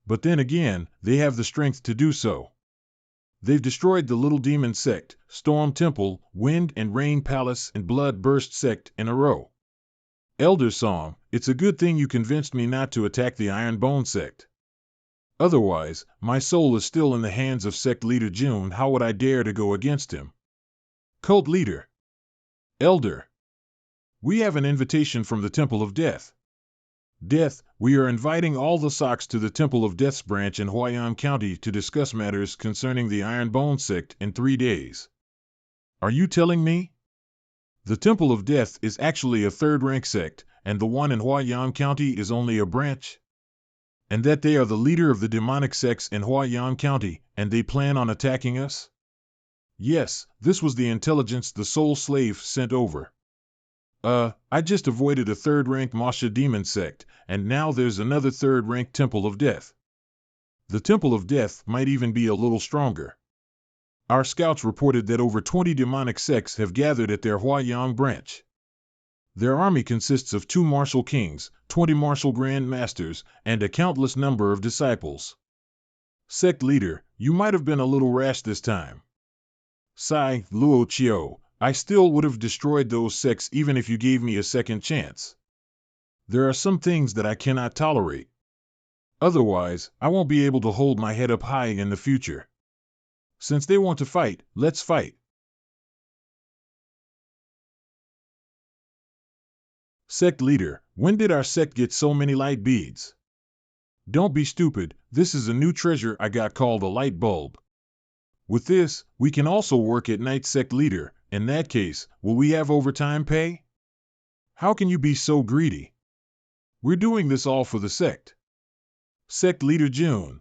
But then again, they have the strength to do so. They've destroyed the Little Demon sect, Storm Temple, Wind and Rain Palace and Bloodburst sect in a row. Elder Song, it's a good thing you convinced me not to attack the Iron Bone sect. Otherwise, my soul is still in the hands of sect leader June. How would I dare to go against him? Cult leader. Elder. We have an invitation from the Temple of Death. Death, we are inviting all the Sects to the Temple of Death's branch in Huayan County to discuss matters concerning the Iron Bone Sect in 3 days. Are you telling me? The Temple of Death is actually a third-rank sect, and the one in Huayan County is only a branch? And that they are the leader of the demonic sects in Huayan County, and they plan on attacking us? Yes, this was the intelligence the Soul Slave sent over. I just avoided a third-rank Masha demon sect, and now there's another third-rank Temple of Death. The Temple of Death might even be a little stronger. Our scouts reported that over 20 demonic sects have gathered at their Huayan branch. Their army consists of 2 martial kings, 20 martial grand masters, and a countless number of disciples. Sect leader, you might have been a little rash this time. Sai, Luo Chiu, I still would have destroyed those sects even if you gave me a second chance. There are some things that I cannot tolerate. Otherwise, I won't be able to hold my head up high in the future. Since they want to fight, let's fight. Sect leader, when did our sect get so many light beads? Don't be stupid, this is a new treasure I got called a light bulb. With this, we can also work at night. Sect leader, in that case, will we have overtime pay? How can you be so greedy? We're doing this all for the sect. Sect leader June.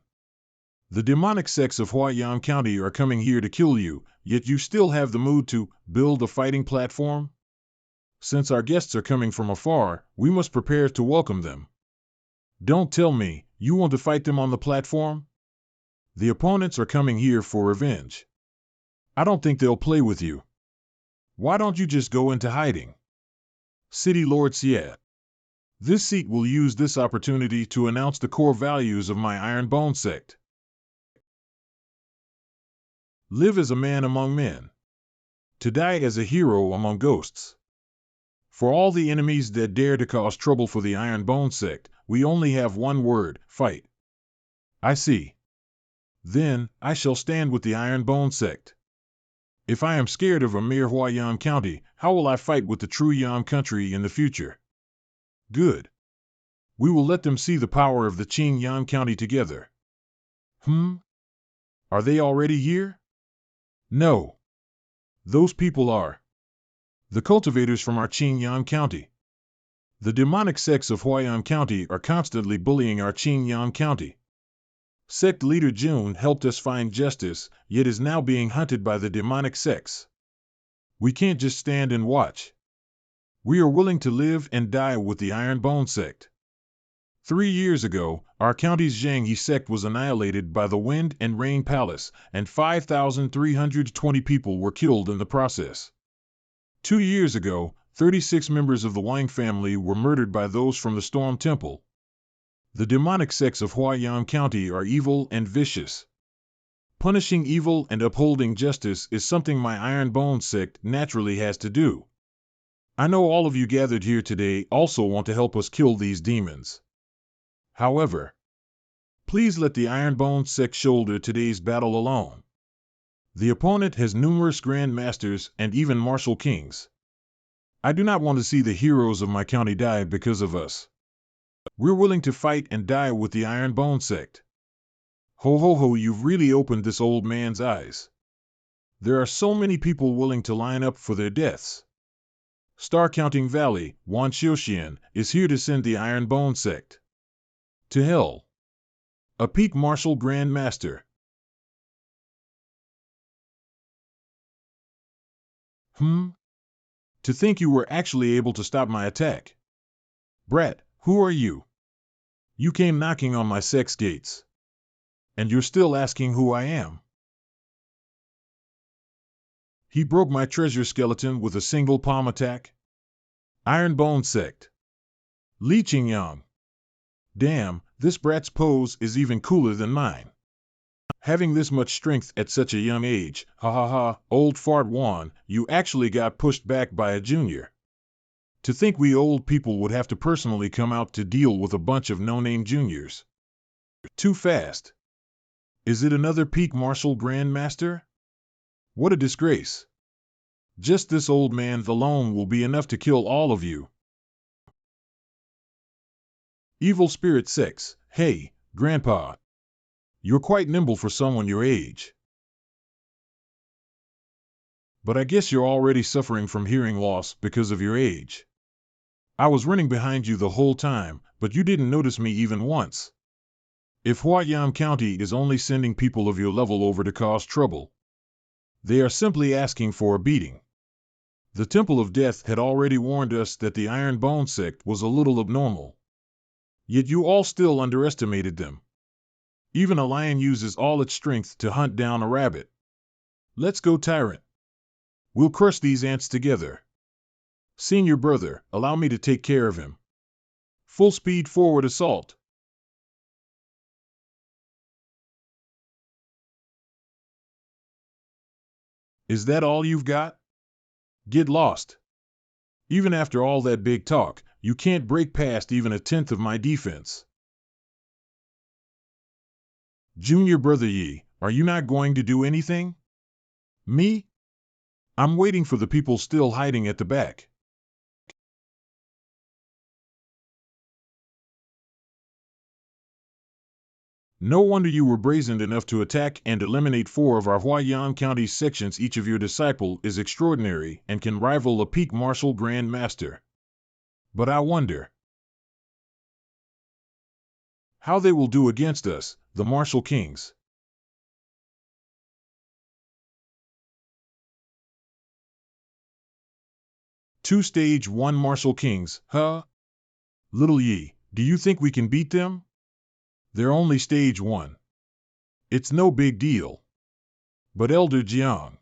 The demonic sects of Huayan County are coming here to kill you, yet you still have the mood to build a fighting platform? Since our guests are coming from afar, we must prepare to welcome them. Don't tell me, you want to fight them on the platform? The opponents are coming here for revenge. I don't think they'll play with you. Why don't you just go into hiding? City Lord Siet. This seat will use this opportunity to announce the core values of my Iron Bone sect. Live as a man among men. To die as a hero among ghosts. For all the enemies that dare to cause trouble for the Iron Bone sect, we only have one word: fight. I see. Then, I shall stand with the Iron Bone sect. If I am scared of a mere Huayan County, how will I fight with the true Yan country in the future? Good. We will let them see the power of the Qing Yan County together. Are they already here? No. Those people are the cultivators from our Qing Yan County. The demonic sects of Huayan County are constantly bullying our Qing Yan County. Sect leader June helped us find justice, yet is now being hunted by the demonic sects. We can't just stand and watch. We are willing to live and die with the Iron Bone sect. 3 years ago, our county's Zhanghe sect was annihilated by the Wind and Rain Palace, and 5,320 people were killed in the process. 2 years ago, 36 members of the Wang family were murdered by those from the Storm Temple. The demonic sects of Huayan County are evil and vicious. Punishing evil and upholding justice is something my Iron Bone sect naturally has to do. I know all of you gathered here today also want to help us kill these demons. However, please let the Iron Bone sect shoulder today's battle alone. The opponent has numerous Grand Masters and even Martial Kings. I do not want to see the heroes of my county die because of us. We're willing to fight and die with the Iron Bone sect. Ho ho ho, you've really opened this old man's eyes. There are so many people willing to line up for their deaths. Star Counting Valley, Wan Xiuxian, is here to send the Iron Bone sect to hell. A peak martial Grand Master. To think you were actually able to stop my attack. Brat, who are you? You came knocking on my sect's gates. And you're still asking who I am? He broke my treasure skeleton with a single palm attack. Iron Bone sect. Li Qingyang. Damn, this brat's pose is even cooler than mine. Having this much strength at such a young age, ha ha ha, old fart Wan, you actually got pushed back by a junior. To think we old people would have to personally come out to deal with a bunch of no-name juniors. Too fast. Is it another peak martial Grand Master? What a disgrace. Just this old man alone will be enough to kill all of you. Evil Spirit 6. Hey, Grandpa. You're quite nimble for someone your age. But I guess you're already suffering from hearing loss because of your age. I was running behind you the whole time, but you didn't notice me even once. If Huayam County is only sending people of your level over to cause trouble, they are simply asking for a beating. The Temple of Death had already warned us that the Iron Bone Sect was a little abnormal. Yet you all still underestimated them. Even a lion uses all its strength to hunt down a rabbit. Let's go, Tyrant. We'll crush these ants together. Senior brother, allow me to take care of him. Full speed forward assault. Is that all you've got? Get lost. Even after all that big talk, you can't break past even a tenth of my defense. Junior brother Yi, are you not going to do anything? Me? I'm waiting for the people still hiding at the back. No wonder you were brazen enough to attack and eliminate 4 of our Huayan County sections. Each of your disciple is extraordinary and can rival a peak martial grand master. But I wonder how they will do against us, the martial kings. Two stage 1 martial kings, huh? Little Yi, do you think we can beat them? They're only stage 1. It's no big deal. But Elder Jiang,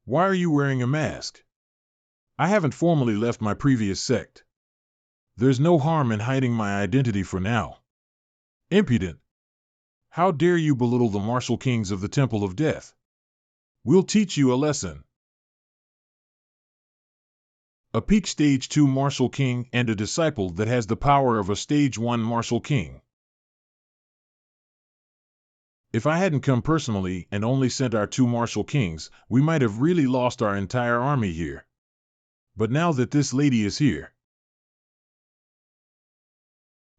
why are you wearing a mask? I haven't formally left my previous sect. There's no harm in hiding my identity for now. Impudent! How dare you belittle the martial kings of the Temple of Death? We'll teach you a lesson. A peak stage 2 martial king and a disciple that has the power of a stage 1 martial king. If I hadn't come personally and only sent our 2 martial kings, we might have really lost our entire army here. But now that this lady is here.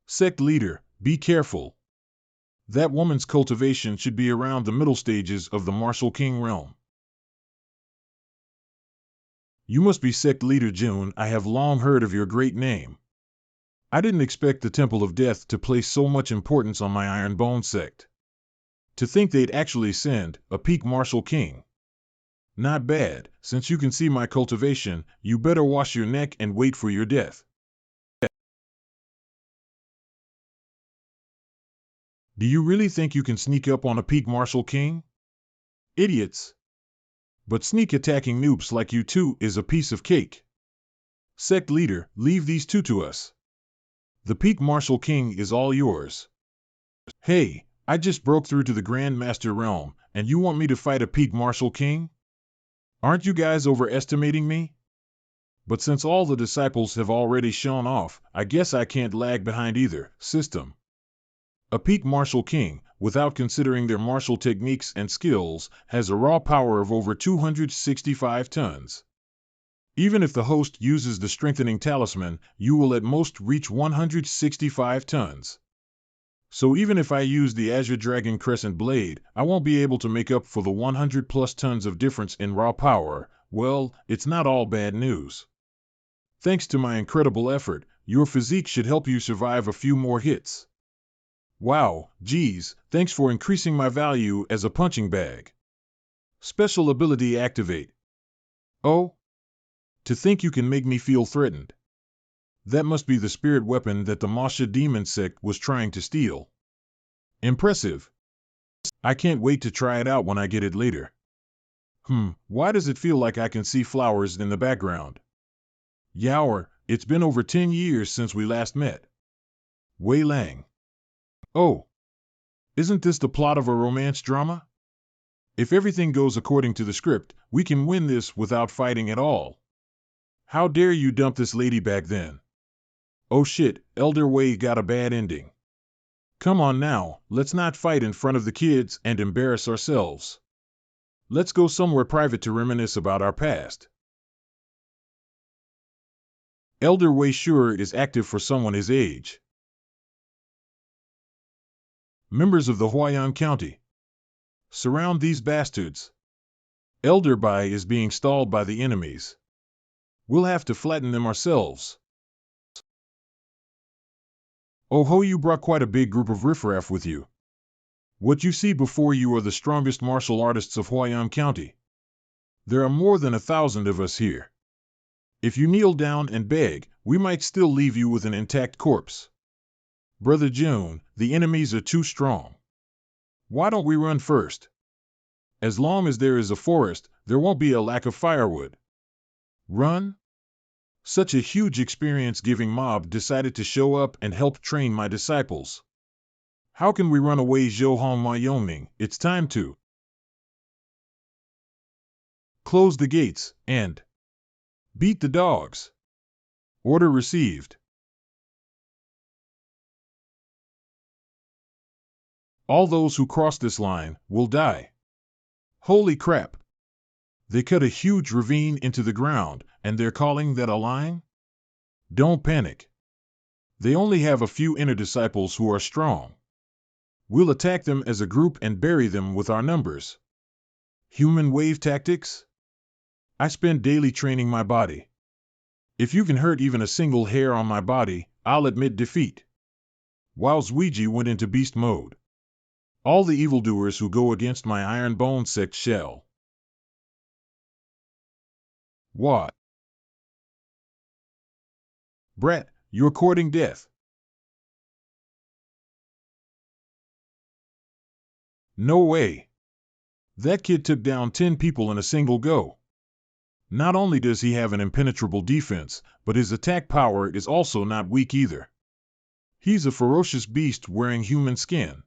Sect leader, be careful. That woman's cultivation should be around the middle stages of the martial king realm. You must be Sect leader June. I have long heard of your great name. I didn't expect the Temple of Death to place so much importance on my Iron Bone sect. To think they'd actually send a peak martial king. Not bad. Since you can see my cultivation, you better wash your neck and wait for your death. Do you really think you can sneak up on a peak martial king? Idiots. But sneak attacking noobs like you two is a piece of cake. Sect leader, leave these 2 to us. The peak martial king is all yours. Hey, I just broke through to the Grand Master realm, and you want me to fight a peak martial king? Aren't you guys overestimating me? But since all the disciples have already shown off, I guess I can't lag behind either. System. A peak martial king, without considering their martial techniques and skills, has a raw power of over 265 tons. Even if the host uses the strengthening talisman, you will at most reach 165 tons. So even if I use the Azure Dragon Crescent Blade, I won't be able to make up for the 100 plus tons of difference in raw power. Well, it's not all bad news. Thanks to my incredible effort, your physique should help you survive a few more hits. Wow, geez, thanks for increasing my value as a punching bag. Special ability activate. Oh? To think you can make me feel threatened. That must be the spirit weapon that the Masha Demon Sect was trying to steal. Impressive. I can't wait to try it out when I get it later. Why does it feel like I can see flowers in the background? Yower, it's been over 10 years since we last met. Wei Lang. Oh. Isn't this the plot of a romance drama? If everything goes according to the script, we can win this without fighting at all. How dare you dump this lady back then? Oh shit, Elder Wei got a bad ending. Come on now, let's not fight in front of the kids and embarrass ourselves. Let's go somewhere private to reminisce about our past. Elder Wei sure is active for someone his age. Members of the Huayan County, surround these bastards. Elder Bai is being stalled by the enemies. We'll have to flatten them ourselves. Oh ho, you brought quite a big group of riffraff with you. What you see before you are the strongest martial artists of Huayan County. There are more than 1,000 of us here. If you kneel down and beg, we might still leave you with an intact corpse. Brother June, the enemies are too strong. Why don't we run first? As long as there is a forest, there won't be a lack of firewood. Run? Such a huge experience-giving mob decided to show up and help train my disciples. How can we run away, Zhouhong Wyoming? It's time to close the gates and beat the dogs. Order received. All those who cross this line will die. Holy crap! They cut a huge ravine into the ground, and they're calling that a line? Don't panic. They only have a few inner disciples who are strong. We'll attack them as a group and bury them with our numbers. Human wave tactics? I spend daily training my body. If you can hurt even a single hair on my body, I'll admit defeat. While Zuiji went into beast mode. All the evildoers who go against my Iron Bone Sect shall. What? Brat, you're courting death. No way. That kid took down 10 people in a single go. Not only does he have an impenetrable defense, but his attack power is also not weak either. He's a ferocious beast wearing human skin.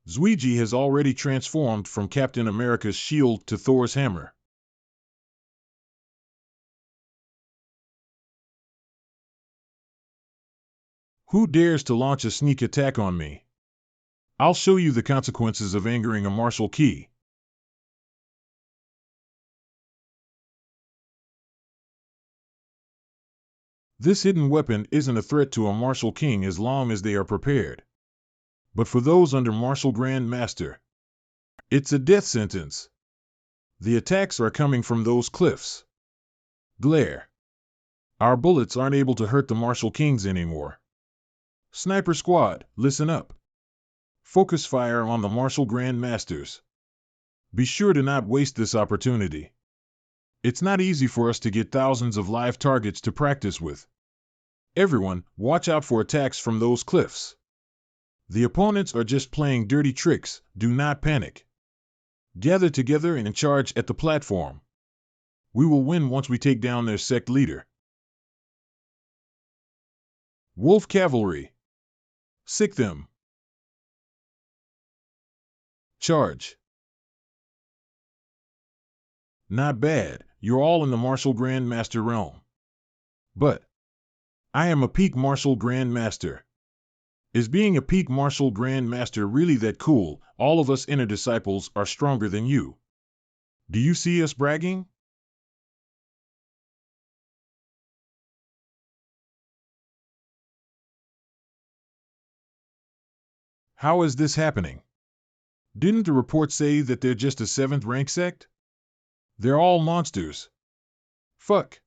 Zuiji has already transformed from Captain America's shield to Thor's hammer. Who dares to launch a sneak attack on me? I'll show you the consequences of angering a martial key. This hidden weapon isn't a threat to a martial king as long as they are prepared. But for those under Martial Grand Master, it's a death sentence. The attacks are coming from those cliffs. Glare. Our bullets aren't able to hurt the Martial Kings anymore. Sniper Squad, listen up. Focus fire on the Martial Grand Masters. Be sure to not waste this opportunity. It's not easy for us to get thousands of live targets to practice with. Everyone, watch out for attacks from those cliffs. The opponents are just playing dirty tricks, do not panic. Gather together and charge at the platform. We will win once we take down their sect leader. Wolf Cavalry. Sick them. Charge. Not bad, you're all in the Martial Grand Master realm. But I am a peak Martial Grand Master. Is being a peak Martial Grand Master really that cool? All of us inner disciples are stronger than you. Do you see us bragging? How is this happening? Didn't the report say that they're just a 7th rank sect? They're all monsters. Fuck.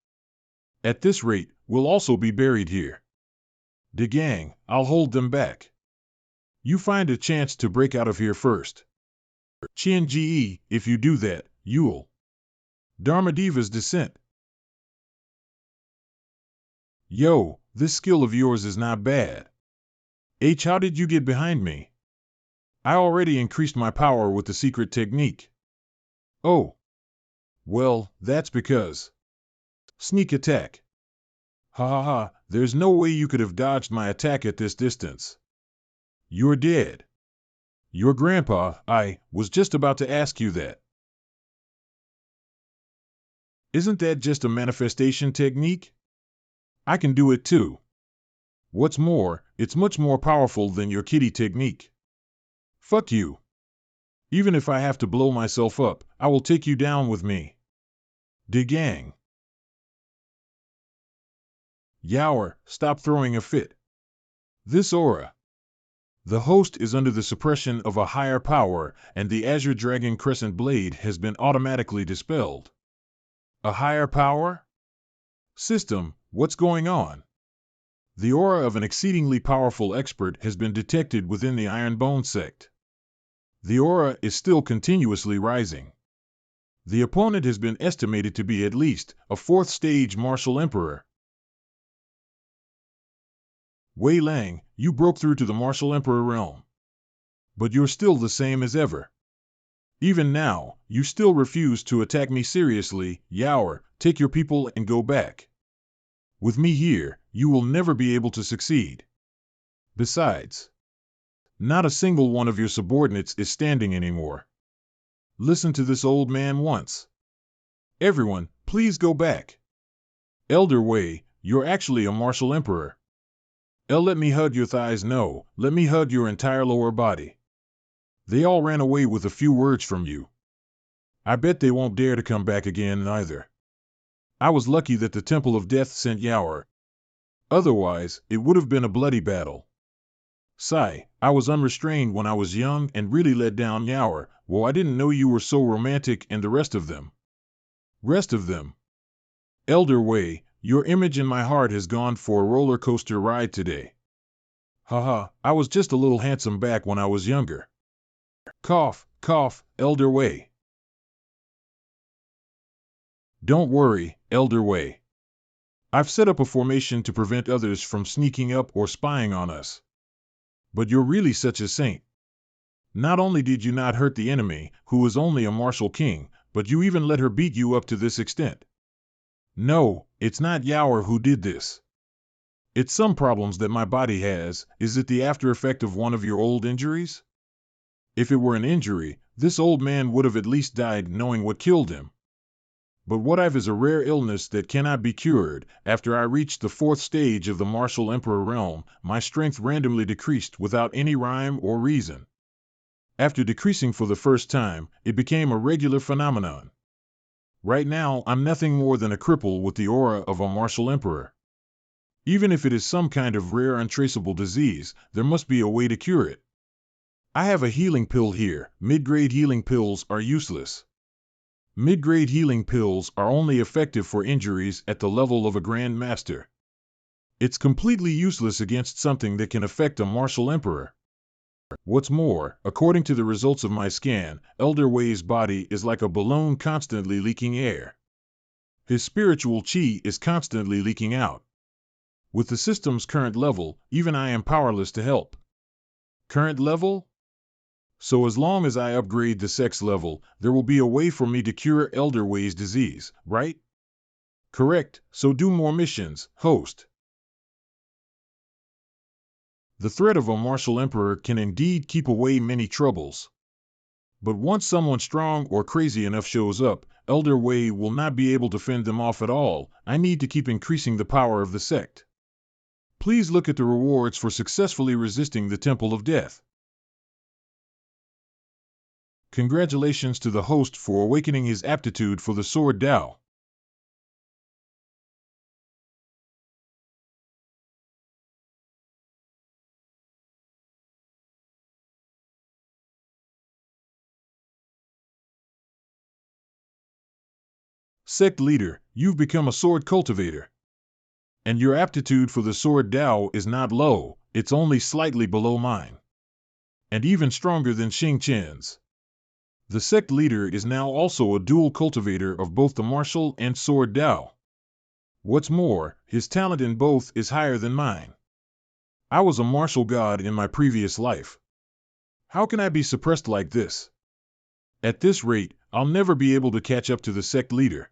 At this rate, we'll also be buried here. De gang, I'll hold them back. You find a chance to break out of here first. Chien-Ge, if you do that, you'll. Dharmadiva's descent. Yo, this skill of yours is not bad. H, how did you get behind me? I already increased my power with the secret technique. Oh. Well, that's because. Sneak attack. Ha ha ha, there's no way you could have dodged my attack at this distance. You're dead. Your grandpa, I, was just about to ask you that. Isn't that just a manifestation technique? I can do it too. What's more, it's much more powerful than your kitty technique. Fuck you. Even if I have to blow myself up, I will take you down with me. De gang. Yower, stop throwing a fit. This aura. The host is under the suppression of a higher power, and the Azure Dragon Crescent Blade has been automatically dispelled. A higher power? System, what's going on? The aura of an exceedingly powerful expert has been detected within the Ironbone Sect. The aura is still continuously rising. The opponent has been estimated to be at least a 4th stage martial emperor. Wei Lang, you broke through to the martial emperor realm. But you're still the same as ever. Even now, you still refuse to attack me seriously. Yower, take your people and go back. With me here, you will never be able to succeed. Besides, not a single one of your subordinates is standing anymore. Listen to this old man once. Everyone, please go back. Elder Wei, you're actually a martial emperor. Let me hug your thighs. No, let me hug your entire lower body. They all ran away with a few words from you. I bet they won't dare to come back again either. I was lucky that the Temple of Death sent Yower. Otherwise, it would have been a bloody battle. Sigh, I was unrestrained when I was young and really let down Yower. Well, I didn't know you were so romantic, and the rest of them. Rest of them. Elder Wei, your image in my heart has gone for a roller coaster ride today. Haha, I was just a little handsome back when I was younger. Cough, cough, Elder Wei. Don't worry, Elder Wei. I've set up a formation to prevent others from sneaking up or spying on us. But you're really such a saint. Not only did you not hurt the enemy, who is only a martial king, but you even let her beat you up to this extent. No, it's not Yower who did this. It's some problems that my body has. Is it the after effect of one of your old injuries? If it were an injury, this old man would have at least died knowing what killed him. But what I've is a rare illness that cannot be cured. After I reached the 4th stage of the martial emperor realm, my strength randomly decreased without any rhyme or reason. After decreasing for the first time, it became a regular phenomenon. Right now, I'm nothing more than a cripple with the aura of a martial emperor. Even if it is some kind of rare untraceable disease, there must be a way to cure it. I have a healing pill here. Mid-grade healing pills are useless. Mid-grade healing pills are only effective for injuries at the level of a Grand Master. It's completely useless against something that can affect a martial emperor. What's more, according to the results of my scan, Elder Wei's body is like a balloon constantly leaking air. His spiritual chi is constantly leaking out. With the system's current level, even I am powerless to help. Current level? So as long as I upgrade the sex level, there will be a way for me to cure Elder Wei's disease, right? Correct, so do more missions, host. The threat of a martial emperor can indeed keep away many troubles. But once someone strong or crazy enough shows up, Elder Wei will not be able to fend them off at all. I need to keep increasing the power of the sect. Please look at the rewards for successfully resisting the Temple of Death. Congratulations to the host for awakening his aptitude for the Sword Dao. Sect leader, you've become a sword cultivator. And your aptitude for the Sword Dao is not low, it's only slightly below mine. And even stronger than Xing Chen's. The sect leader is now also a dual cultivator of both the martial and Sword Dao. What's more, his talent in both is higher than mine. I was a martial god in my previous life. How can I be suppressed like this? At this rate, I'll never be able to catch up to the sect leader.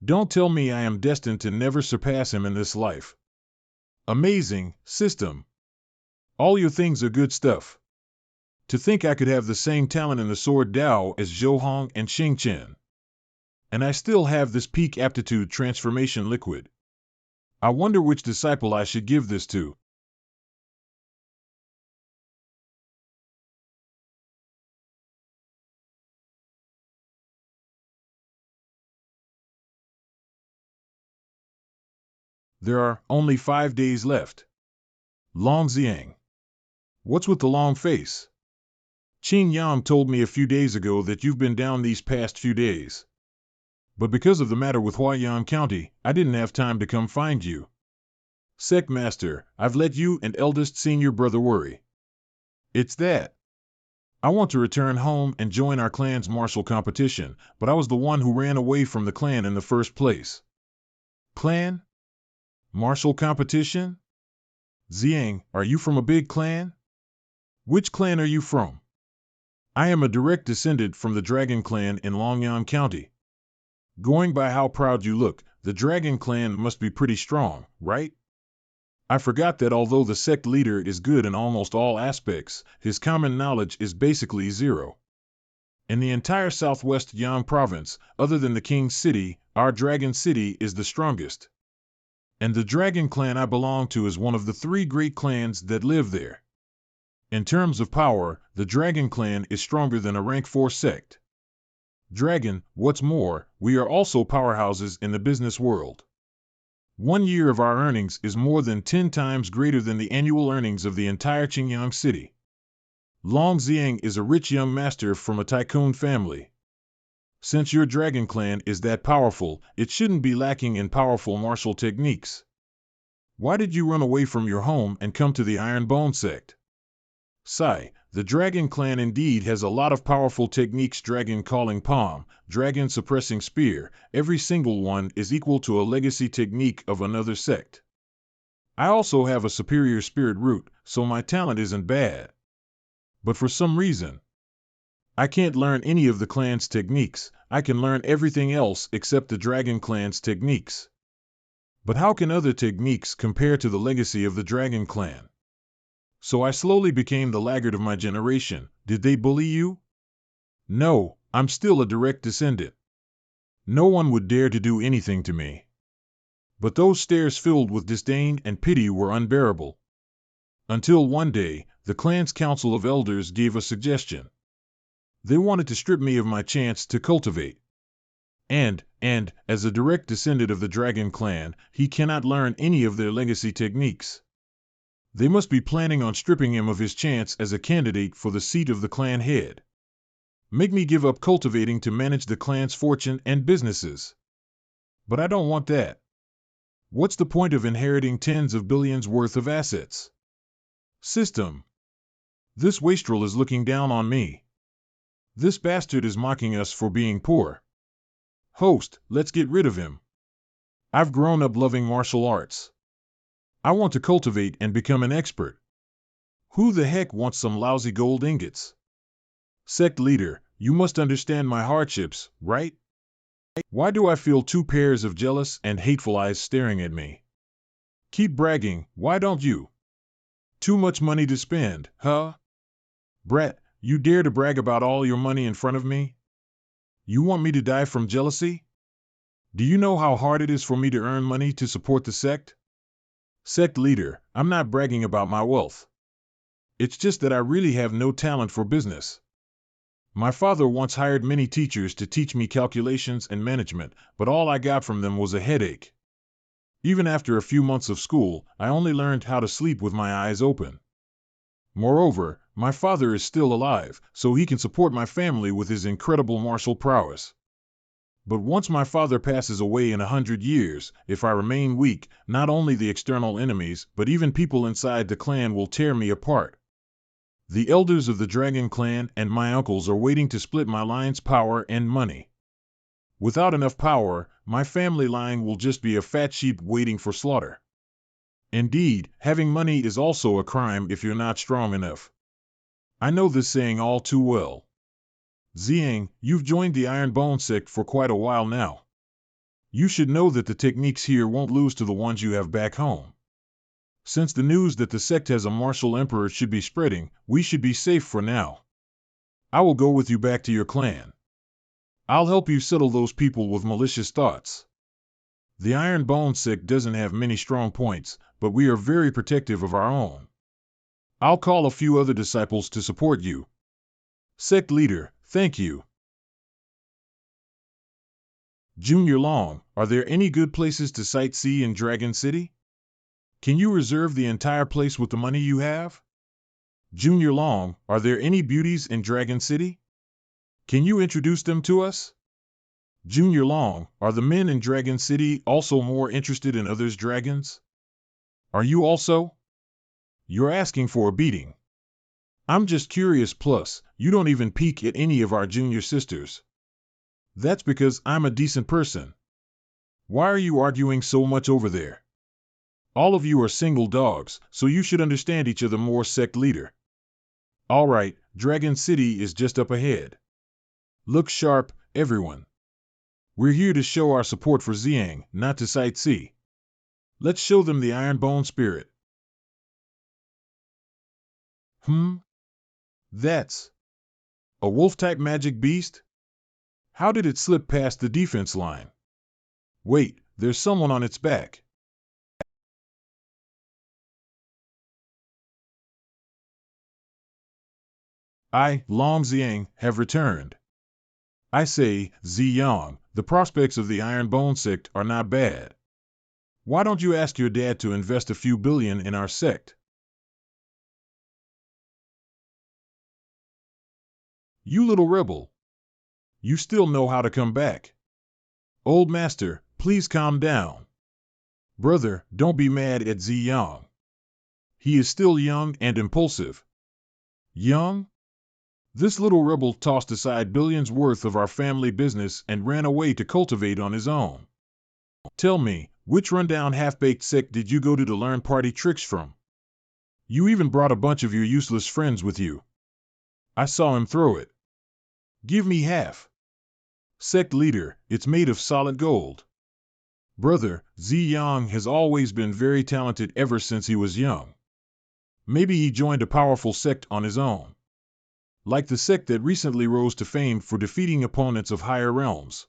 Don't tell me I am destined to never surpass him in this life. Amazing, system. All your things are good stuff. To think I could have the same talent in the Sword Dao as Zhou Hong and Xing Chen. And I still have this peak aptitude transformation liquid. I wonder which disciple I should give this to. There are only 5 days left. Long Xiang. What's with the long face? Qing Yang told me a few days ago that you've been down these past few days. But because of the matter with Huayan County, I didn't have time to come find you. Sect Master, I've let you and eldest senior brother worry. It's that. I want to return home and join our clan's martial competition, but I was the one who ran away from the clan in the first place. Clan? Martial competition? Xiang, are you from a big clan? Which clan are you from? I am a direct descendant from the Dragon Clan in Longyan County. Going by how proud you look, the Dragon Clan must be pretty strong, right? I forgot that although the sect leader is good in almost all aspects, his common knowledge is basically zero. In the entire southwest Yang province, other than the King's City, our Dragon City is the strongest. And the Dragon Clan I belong to is one of the 3 great clans that live there. In terms of power, the Dragon Clan is stronger than a rank 4 sect. Dragon, what's more, we are also powerhouses in the business world. 1 year of our earnings is more than 10 times greater than the annual earnings of the entire Qingyang city. Long Xiang is a rich young master from a tycoon family. Since your Dragon Clan is that powerful, it shouldn't be lacking in powerful martial techniques. Why did you run away from your home and come to the Iron Bone sect? Sigh, the Dragon Clan indeed has a lot of powerful techniques. Dragon Calling Palm, Dragon Suppressing Spear, every single one is equal to a legacy technique of another sect. I also have a superior spirit root, so my talent isn't bad. But for some reason, I can't learn any of the clan's techniques. I can learn everything else except the Dragon Clan's techniques. But how can other techniques compare to the legacy of the Dragon Clan? So I slowly became the laggard of my generation. Did they bully you? No, I'm still a direct descendant. No one would dare to do anything to me. But those stares filled with disdain and pity were unbearable. Until one day, the clan's council of elders gave a suggestion. They wanted to strip me of my chance to cultivate. And, as a direct descendant of the Dragon Clan, he cannot learn any of their legacy techniques. They must be planning on stripping him of his chance as a candidate for the seat of the clan head. Make me give up cultivating to manage the clan's fortune and businesses. But I don't want that. What's the point of inheriting tens of billions worth of assets? System. This wastrel is looking down on me. This bastard is mocking us for being poor. Host, let's get rid of him. I've grown up loving martial arts. I want to cultivate and become an expert. Who the heck wants some lousy gold ingots? Sect leader, you must understand my hardships, right? Why do I feel 2 pairs of jealous and hateful eyes staring at me? Keep bragging, why don't you? Too much money to spend, huh? Brat, you dare to brag about all your money in front of me? You want me to die from jealousy? Do you know how hard it is for me to earn money to support the sect? Sect leader, I'm not bragging about my wealth. It's just that I really have no talent for business. My father once hired many teachers to teach me calculations and management, but all I got from them was a headache. Even after a few months of school, I only learned how to sleep with my eyes open. Moreover, my father is still alive, so he can support my family with his incredible martial prowess. But once my father passes away in 100 years, if I remain weak, not only the external enemies, but even people inside the clan will tear me apart. The elders of the Dragon Clan and my uncles are waiting to split my line's power and money. Without enough power, my family line will just be a fat sheep waiting for slaughter. Indeed, having money is also a crime if you're not strong enough. I know this saying all too well. Xiang, you've joined the Iron Bone sect for quite a while now. You should know that the techniques here won't lose to the ones you have back home. Since the news that the sect has a martial emperor should be spreading, we should be safe for now. I will go with you back to your clan. I'll help you settle those people with malicious thoughts. The Iron Bone sect doesn't have many strong points, but we are very protective of our own. I'll call a few other disciples to support you. Sect leader, thank you. Junior Long, are there any good places to sightsee in Dragon City? Can you reserve the entire place with the money you have? Junior Long, are there any beauties in Dragon City? Can you introduce them to us? Junior Long, are the men in Dragon City also more interested in others' dragons? Are you also? You're asking for a beating. I'm just curious, plus, you don't even peek at any of our junior sisters. That's because I'm a decent person. Why are you arguing so much over there? All of you are single dogs, so you should understand each other more, Sect Leader. All right, Dragon City is just up ahead. Look sharp, everyone. We're here to show our support for Xiang, not to sightsee. Let's show them the Ironbone spirit. That's a wolf-type magic beast? How did it slip past the defense line? Wait, there's someone on its back. I, Long Xiang, have returned. I say, Ziyang, the prospects of the Ironbone sect are not bad. Why don't you ask your dad to invest a few billion in our sect? You little rebel. You still know how to come back. Old master, please calm down. Brother, don't be mad at Ziyang. He is still young and impulsive. Young? This little rebel tossed aside billions worth of our family business and ran away to cultivate on his own. Tell me, which rundown half-baked sect did you go to learn party tricks from? You even brought a bunch of your useless friends with you. I saw him throw it. Give me half. Sect leader, it's made of solid gold. Brother, Ziyang has always been very talented ever since he was young. Maybe he joined a powerful sect on his own. Like the sect that recently rose to fame for defeating opponents of higher realms.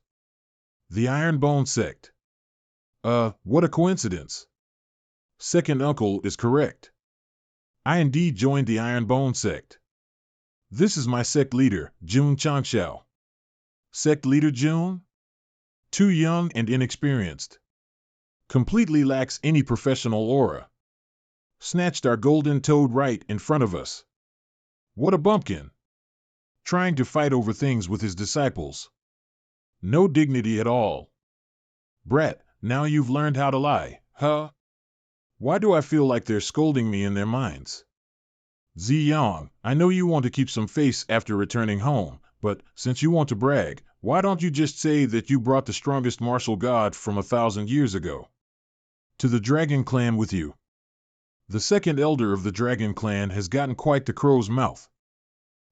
The Ironbone sect. What a coincidence. Second uncle is correct. I indeed joined the Ironbone sect. This is my sect leader, Jun Changxiao. Sect leader Jun? Too young and inexperienced. Completely lacks any professional aura. Snatched our golden toad right in front of us. What a bumpkin. Trying to fight over things with his disciples. No dignity at all. Brat, now you've learned how to lie, huh? Why do I feel like they're scolding me in their minds? Ziyang, I know you want to keep some face after returning home, but since you want to brag, why don't you just say that you brought the strongest martial god from 1,000 years ago to the Dragon Clan with you? The second elder of the Dragon Clan has gotten quite the crow's mouth.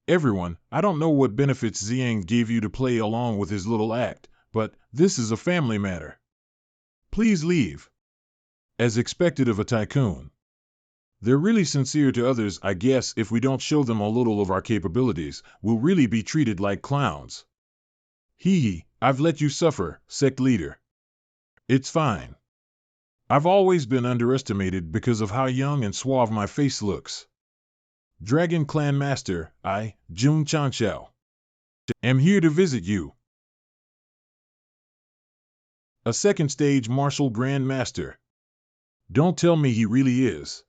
Everyone, I don't know what benefits Xiang gave you to play along with his little act, but this is a family matter. Please leave. As expected of a tycoon. They're really sincere to others. I guess if we don't show them a little of our capabilities, we'll really be treated like clowns. Hee, I've let you suffer, sect leader. It's fine. I've always been underestimated because of how young and suave my face looks. Dragon Clan Master, I, Jun Changxiao, am here to visit you. A second stage martial Grand Master. Don't tell me he really is.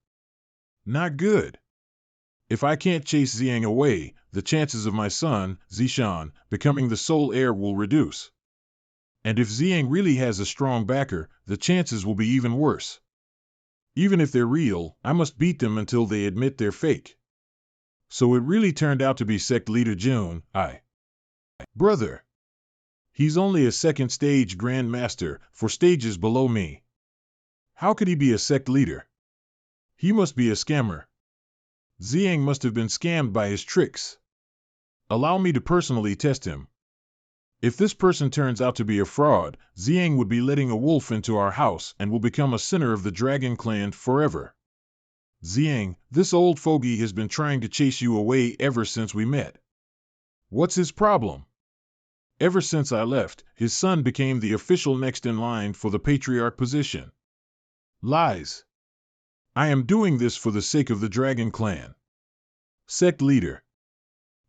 Not good. If I can't chase Xiang away, the chances of my son, Zishan, becoming the sole heir will reduce. And if Xiang really has a strong backer, the chances will be even worse. Even if they're real, I must beat them until they admit they're fake. So it really turned out to be Sect Leader Jun, I. Brother. He's only a second stage Grand Master, 4 stages below me. How could he be a sect leader? He must be a scammer. Xiang must have been scammed by his tricks. Allow me to personally test him. If this person turns out to be a fraud, Xiang would be letting a wolf into our house and will become a sinner of the Dragon Clan forever. Xiang, this old fogey has been trying to chase you away ever since we met. What's his problem? Ever since I left, his son became the official next in line for the patriarch position. Lies. I am doing this for the sake of the Dragon Clan. Sect leader.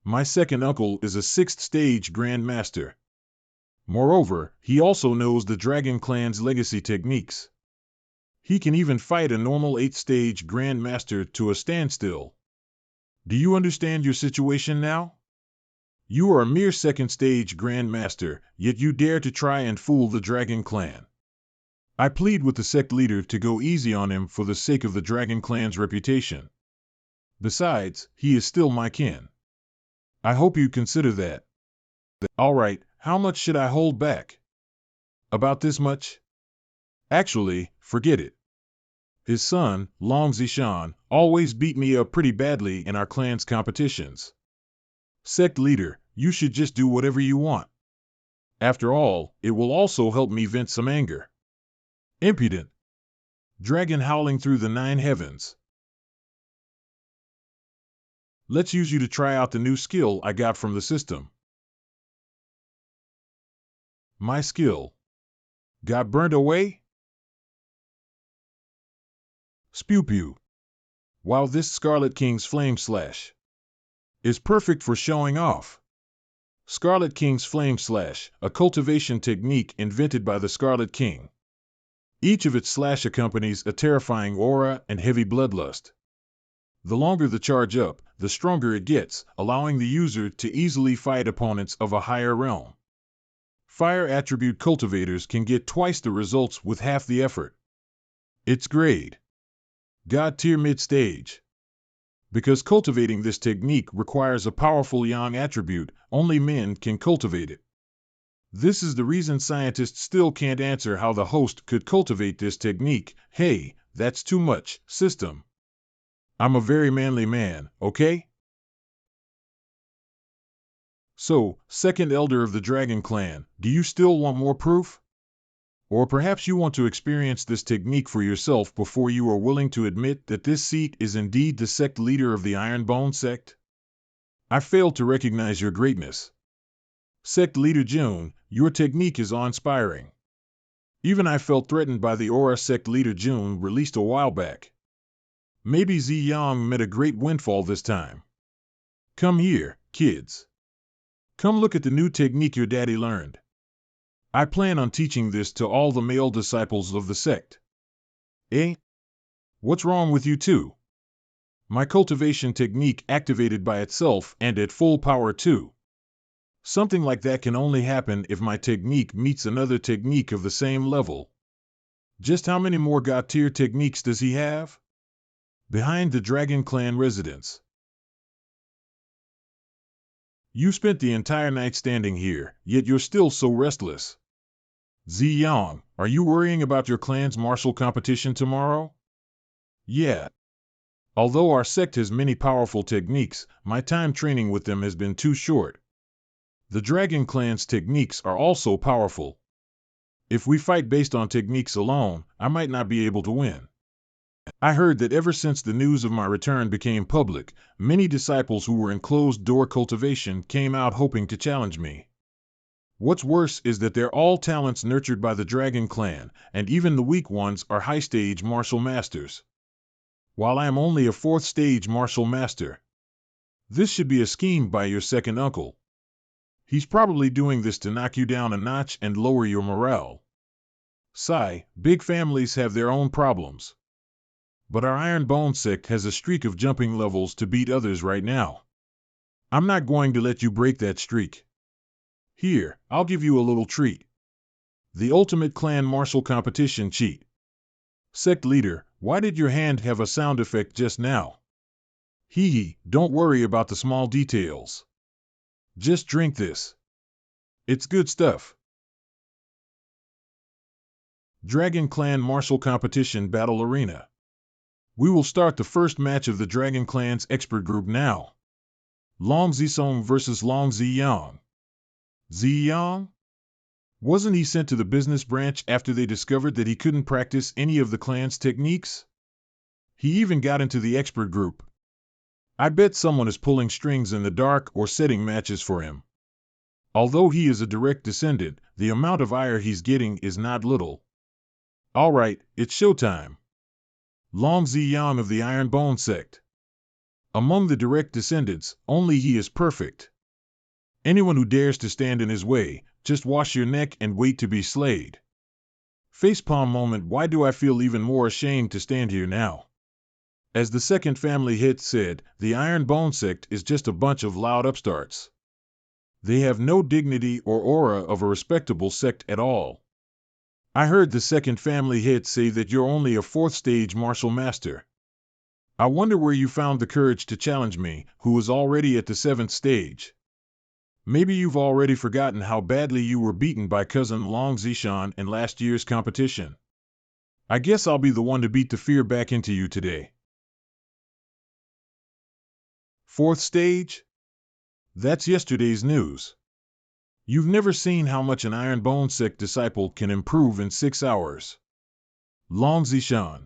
My second uncle is a 6th stage Grand Master. Moreover, he also knows the Dragon Clan's legacy techniques. He can even fight a normal 8th-stage Grandmaster to a standstill. Do you understand your situation now? You are a mere 2nd-stage Grandmaster, yet you dare to try and fool the Dragon Clan. I plead with the sect leader to go easy on him for the sake of the Dragon Clan's reputation. Besides, he is still my kin. I hope you consider that. All right, how much should I hold back? About this much? Actually, forget it. His son, Long Zishan, always beat me up pretty badly in our clan's competitions. Sect leader, you should just do whatever you want. After all, it will also help me vent some anger. Impudent. Dragon howling through the 9 heavens. Let's use you to try out the new skill I got from the system. My skill. Got burnt away? Spew pew. Wow, this Scarlet King's Flame Slash is perfect for showing off. Scarlet King's Flame Slash, a cultivation technique invented by the Scarlet King. Each of its slash accompanies a terrifying aura and heavy bloodlust. The longer the charge up, the stronger it gets, allowing the user to easily fight opponents of a higher realm. Fire attribute cultivators can get twice the results with half the effort. Its grade. God tier mid-stage. Because cultivating this technique requires a powerful yang attribute, only men can cultivate it. This is the reason scientists still can't answer how the host could cultivate this technique. Hey, that's too much, system. I'm a very manly man, okay? So, second elder of the Dragon Clan, do you still want more proof? Or perhaps you want to experience this technique for yourself before you are willing to admit that this seat is indeed the sect leader of the Ironbone sect? I failed to recognize your greatness. Sect leader June, your technique is awe-inspiring. Even I felt threatened by the aura sect leader June released a while back. Maybe Ziyang met a great windfall this time. Come here, kids. Come look at the new technique your daddy learned. I plan on teaching this to all the male disciples of the sect. Eh? What's wrong with you two? My cultivation technique activated by itself and at full power too. Something like that can only happen if my technique meets another technique of the same level. Just how many more God tier techniques does he have? Behind the Dragon Clan residence. You spent the entire night standing here, yet you're still so restless. Ziyang, are you worrying about your clan's martial competition tomorrow? Yeah. Although our sect has many powerful techniques, my time training with them has been too short. The Dragon Clan's techniques are also powerful. If we fight based on techniques alone, I might not be able to win. I heard that ever since the news of my return became public, many disciples who were in closed-door cultivation came out hoping to challenge me. What's worse is that they're all talents nurtured by the Dragon Clan, and even the weak ones are high-stage martial masters. While I am only a 4th-stage martial master. This should be a scheme by your second uncle. He's probably doing this to knock you down a notch and lower your morale. Sigh, big families have their own problems. But our Ironbone sect has a streak of jumping levels to beat others right now. I'm not going to let you break that streak. Here, I'll give you a little treat. The ultimate clan martial competition cheat. Sect leader, why did your hand have a sound effect just now? Hee hee, don't worry about the small details. Just drink this. It's good stuff. Dragon Clan Martial Competition Battle Arena. We will start the first match of the Dragon Clan's expert group now. Long Zisong versus Long Ziyang. Ziyang? Wasn't he sent to the business branch after they discovered that he couldn't practice any of the clan's techniques? He even got into the expert group. I bet someone is pulling strings in the dark or setting matches for him. Although he is a direct descendant, the amount of ire he's getting is not little. All right, it's showtime. Long Ziyang of the Ironbone sect. Among the direct descendants, only he is perfect. Anyone who dares to stand in his way, just wash your neck and wait to be slayed. Facepalm moment, why do I feel even more ashamed to stand here now? As the second family hit said, the Iron Bone Sect is just a bunch of loud upstarts. They have no dignity or aura of a respectable sect at all. I heard the second family hit say that you're only a 4th stage martial master. I wonder where you found the courage to challenge me, who was already at the 7th stage. Maybe you've already forgotten how badly you were beaten by cousin Long Zishan in last year's competition. I guess I'll be the one to beat the fear back into you today. 4th stage? That's yesterday's news. You've never seen how much an Iron Bone Sect disciple can improve in 6 hours. Long Zishan.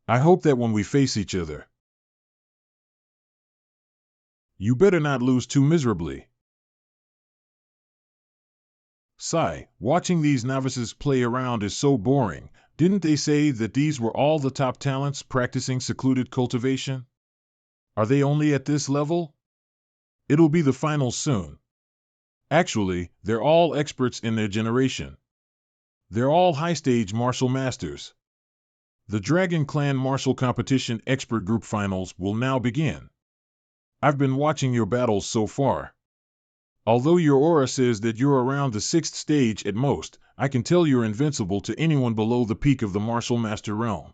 I hope that when we face each other, you better not lose too miserably. Sigh, watching these novices play around is so boring. Didn't they say that these were all the top talents practicing secluded cultivation? Are they only at this level? It'll be the finals soon. Actually, they're all experts in their generation. They're all high-stage martial masters. The Dragon Clan Martial Competition Expert Group Finals will now begin. I've been watching your battles so far. Although your aura says that you're around the 6th stage at most, I can tell you're invincible to anyone below the peak of the martial master realm.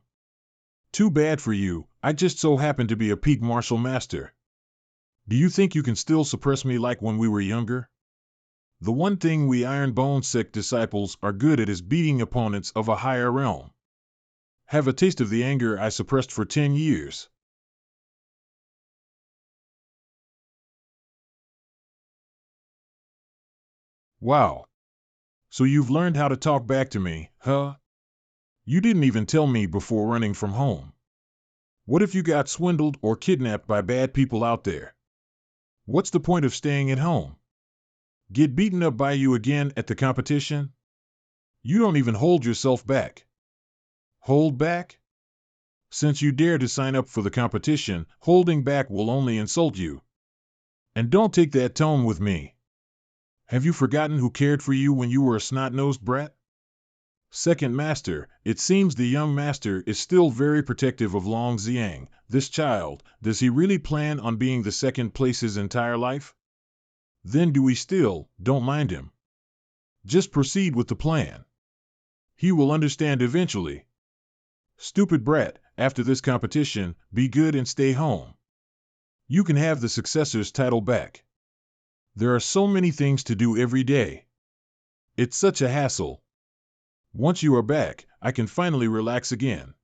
Too bad for you, I just so happen to be a peak martial master. Do you think you can still suppress me like when we were younger? The one thing we Iron Bone Sect disciples are good at is beating opponents of a higher realm. Have a taste of the anger I suppressed for 10 years. Wow. So you've learned how to talk back to me, huh? You didn't even tell me before running from home. What if you got swindled or kidnapped by bad people out there? What's the point of staying at home? Get beaten up by you again at the competition? You don't even hold yourself back. Hold back? Since you dare to sign up for the competition, holding back will only insult you. And don't take that tone with me. Have you forgotten who cared for you when you were a snot-nosed brat? Second Master, it seems the young master is still very protective of Long Xiang. This child, does he really plan on being the second place his entire life? Then do we still, don't mind him. Just proceed with the plan. He will understand eventually. Stupid brat, after this competition, be good and stay home. You can have the successor's title back. There are so many things to do every day. It's such a hassle. Once you are back, I can finally relax again.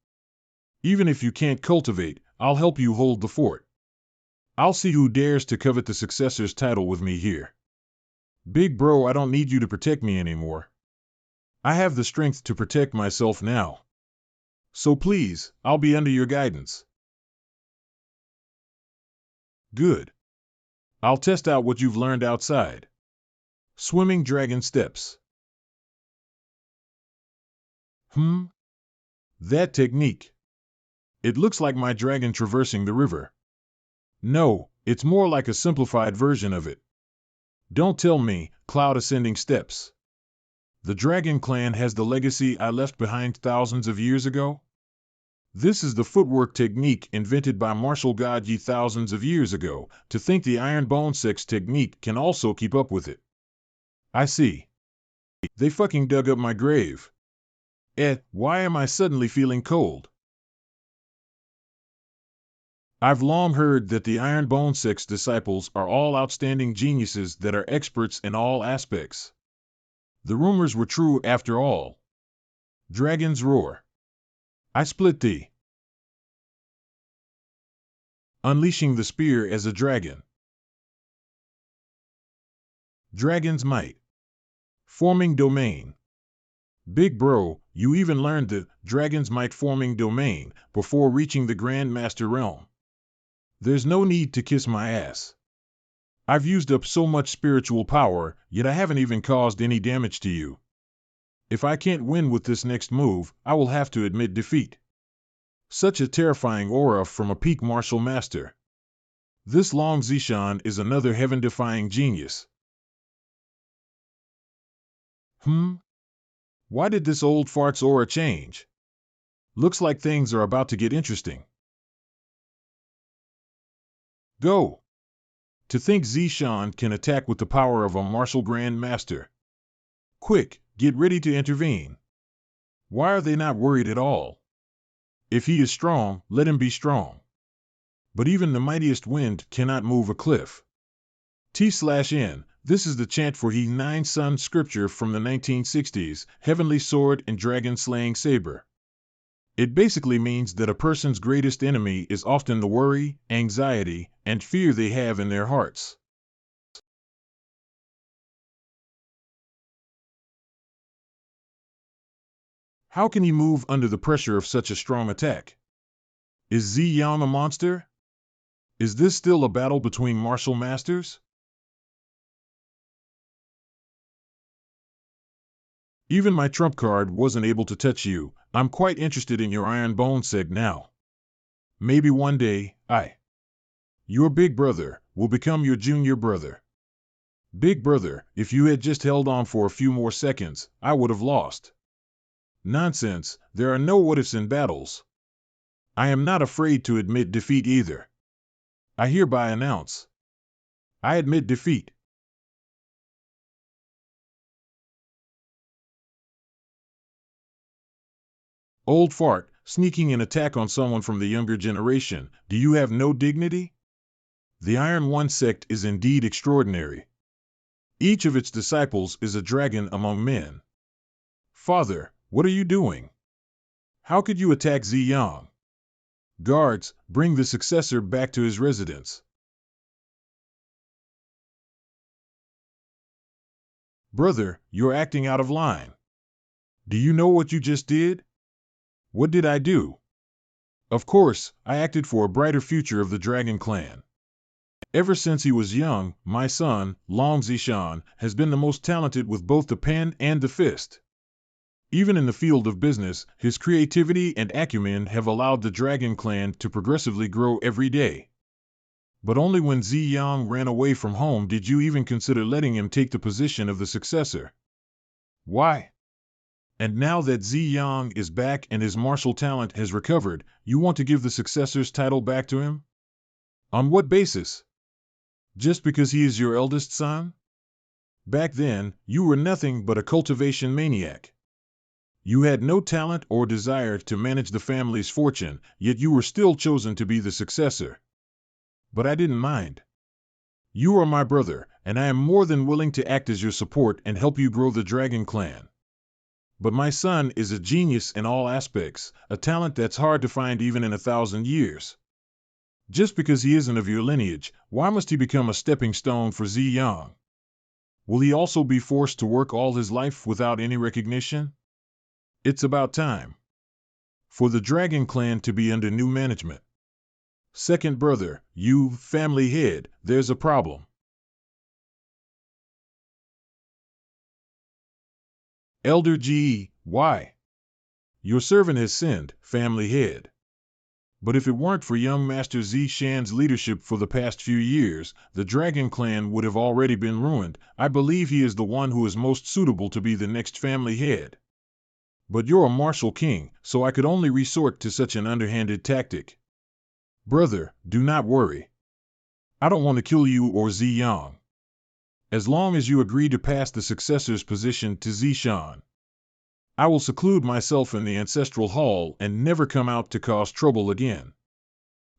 Even if you can't cultivate, I'll help you hold the fort. I'll see who dares to covet the successor's title with me here. Big bro, I don't need you to protect me anymore. I have the strength to protect myself now. So please, I'll be under your guidance. Good. I'll test out what you've learned outside. Swimming dragon steps. That technique. It looks like my dragon traversing the river. No, it's more like a simplified version of it. Don't tell me, cloud ascending steps. The Dragon Clan has the legacy I left behind thousands of years ago? This is the footwork technique invented by martial god Yi thousands of years ago. To think the Iron Bone Sect's technique can also keep up with it. I see. They fucking dug up my grave. Why am I suddenly feeling cold? I've long heard that the Iron Bone Sect's disciples are all outstanding geniuses that are experts in all aspects. The rumors were true after all. Dragon's roar. I split the unleashing the spear as a dragon. Dragon's might. Forming domain. Big bro, you even learned the Dragon's might forming domain before reaching the Grand Master realm. There's no need to kiss my ass. I've used up so much spiritual power, yet I haven't even caused any damage to you. If I can't win with this next move, I will have to admit defeat. Such a terrifying aura from a peak martial master. This Long Zishan is another heaven-defying genius. Why did this old fart's aura change? Looks like things are about to get interesting. Go! To think Zishan can attack with the power of a martial Grand Master. Quick, get ready to intervene. Why are they not worried at all? If he is strong, let him be strong. But even the mightiest wind cannot move a cliff. T/N, this is the chant for He Nine Sun scripture from the 1960s, Heavenly Sword and Dragon Slaying Saber. It basically means that a person's greatest enemy is often the worry, anxiety, and fear they have in their hearts. How can he move under the pressure of such a strong attack? Is Zi Yang a monster? Is this still a battle between martial masters? Even my trump card wasn't able to touch you. I'm quite interested in your Iron Bone Sect now. Maybe one day, your big brother, will become your junior brother. Big brother, if you had just held on for a few more seconds, I would have lost. Nonsense, there are no what-ifs in battles. I am not afraid to admit defeat either. I hereby announce. I admit defeat. Old fart, sneaking an attack on someone from the younger generation, do you have no dignity? The Iron One sect is indeed extraordinary. Each of its disciples is a dragon among men. Father, what are you doing? How could you attack Zi Yang? Guards, bring the successor back to his residence. Brother, you're acting out of line. Do you know what you just did? What did I do? Of course, I acted for a brighter future of the Dragon Clan. Ever since he was young, my son, Long Zishan, has been the most talented with both the pen and the fist. Even in the field of business, his creativity and acumen have allowed the Dragon Clan to progressively grow every day. But only when Zi Yang ran away from home did you even consider letting him take the position of the successor. Why? And now that Zi Yang is back and his martial talent has recovered, you want to give the successor's title back to him? On what basis? Just because he is your eldest son? Back then, you were nothing but a cultivation maniac. You had no talent or desire to manage the family's fortune, yet you were still chosen to be the successor. But I didn't mind. You are my brother, and I am more than willing to act as your support and help you grow the Dragon Clan. But my son is a genius in all aspects, a talent that's hard to find even in 1,000 years. Just because he isn't of your lineage, why must he become a stepping stone for Zi Yang? Will he also be forced to work all his life without any recognition? It's about time for the Dragon Clan to be under new management. Second brother, you, family head, there's a problem. Elder G, why? Your servant has sinned, family head. But if it weren't for young Master Zi Shan's leadership for the past few years, the Dragon Clan would have already been ruined. I believe he is the one who is most suitable to be the next family head. But you're a martial king, so I could only resort to such an underhanded tactic. Brother, do not worry. I don't want to kill you or Zi Yang. As long as you agree to pass the successor's position to Zi Shan, I will seclude myself in the ancestral hall and never come out to cause trouble again.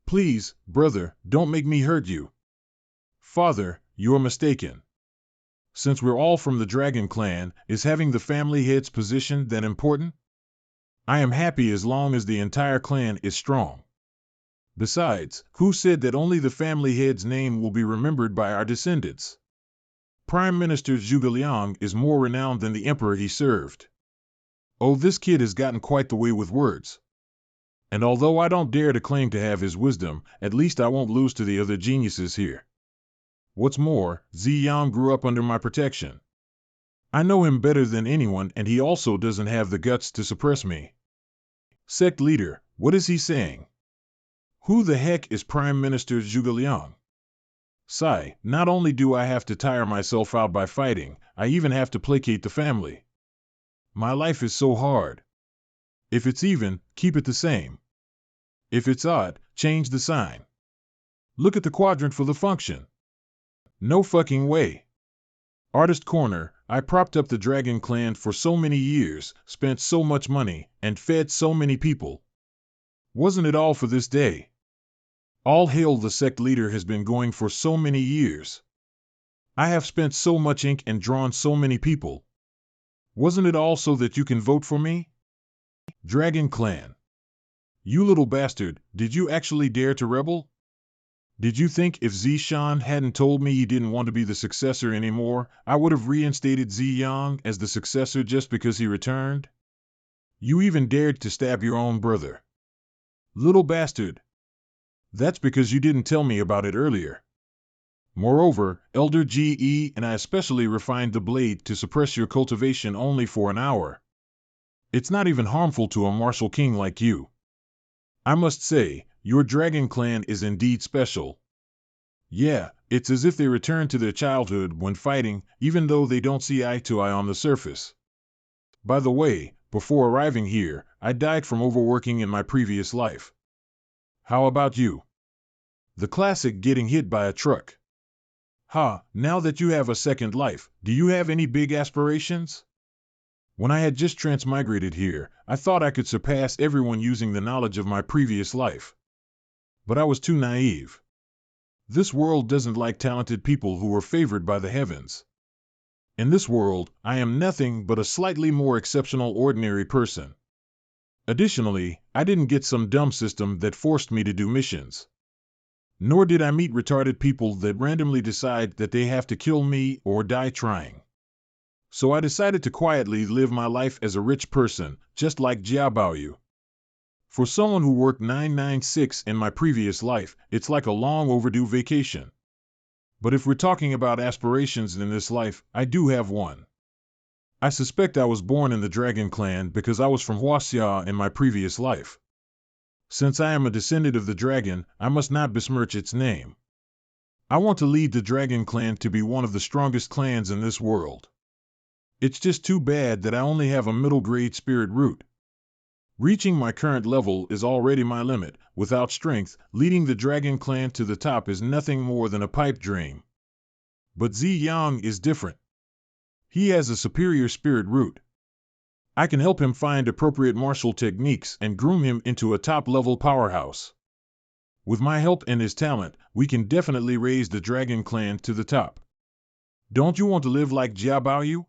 Please, brother, don't make me hurt you. Father, you're mistaken. Since we're all from the Dragon Clan, is having the family head's position that important? I am happy as long as the entire clan is strong. Besides, who said that only the family head's name will be remembered by our descendants? Prime Minister Zhuge Liang is more renowned than the emperor he served. Oh, this kid has gotten quite the way with words. And although I don't dare to claim to have his wisdom, at least I won't lose to the other geniuses here. What's more, Zi Yang grew up under my protection. I know him better than anyone, and he also doesn't have the guts to suppress me. Sect leader, what is he saying? Who the heck is Prime Minister Zhuge Liang? Sigh, not only do I have to tire myself out by fighting, I even have to placate the family. My life is so hard. If it's even, keep it the same. If it's odd, change the sign. Look at the quadrant for the function. No fucking way. Artist Corner, I propped up the Dragon Clan for so many years, spent so much money, and fed so many people. Wasn't it all for this day? All hail the sect leader has been going for so many years. I have spent so much ink and drawn so many people. Wasn't it all so that you can vote for me? Dragon Clan. You little bastard, did you actually dare to rebel? Did you think if Zishan hadn't told me he didn't want to be the successor anymore, I would have reinstated Ziyang as the successor just because he returned? You even dared to stab your own brother. Little bastard. That's because you didn't tell me about it earlier. Moreover, Elder GE and I especially refined the blade to suppress your cultivation only for an hour. It's not even harmful to a martial king like you. I must say, your Dragon Clan is indeed special. Yeah, it's as if they returned to their childhood when fighting, even though they don't see eye to eye on the surface. By the way, before arriving here, I died from overworking in my previous life. How about you? The classic getting hit by a truck. Ha, now that you have a second life, do you have any big aspirations? When I had just transmigrated here, I thought I could surpass everyone using the knowledge of my previous life. But I was too naive. This world doesn't like talented people who are favored by the heavens. In this world, I am nothing but a slightly more exceptional ordinary person. Additionally, I didn't get some dumb system that forced me to do missions. Nor did I meet retarded people that randomly decide that they have to kill me or die trying. So I decided to quietly live my life as a rich person, just like Jia Baoyu. For someone who worked 996 in my previous life, it's like a long overdue vacation. But if we're talking about aspirations in this life, I do have one. I suspect I was born in the Dragon Clan because I was from Huaxia in my previous life. Since I am a descendant of the dragon, I must not besmirch its name. I want to lead the Dragon Clan to be one of the strongest clans in this world. It's just too bad that I only have a middle-grade spirit root. Reaching my current level is already my limit. Without strength, leading the Dragon Clan to the top is nothing more than a pipe dream. But Ziyang is different. He has a superior spirit root. I can help him find appropriate martial techniques and groom him into a top-level powerhouse. With my help and his talent, we can definitely raise the Dragon Clan to the top. Don't you want to live like Jia Baoyu?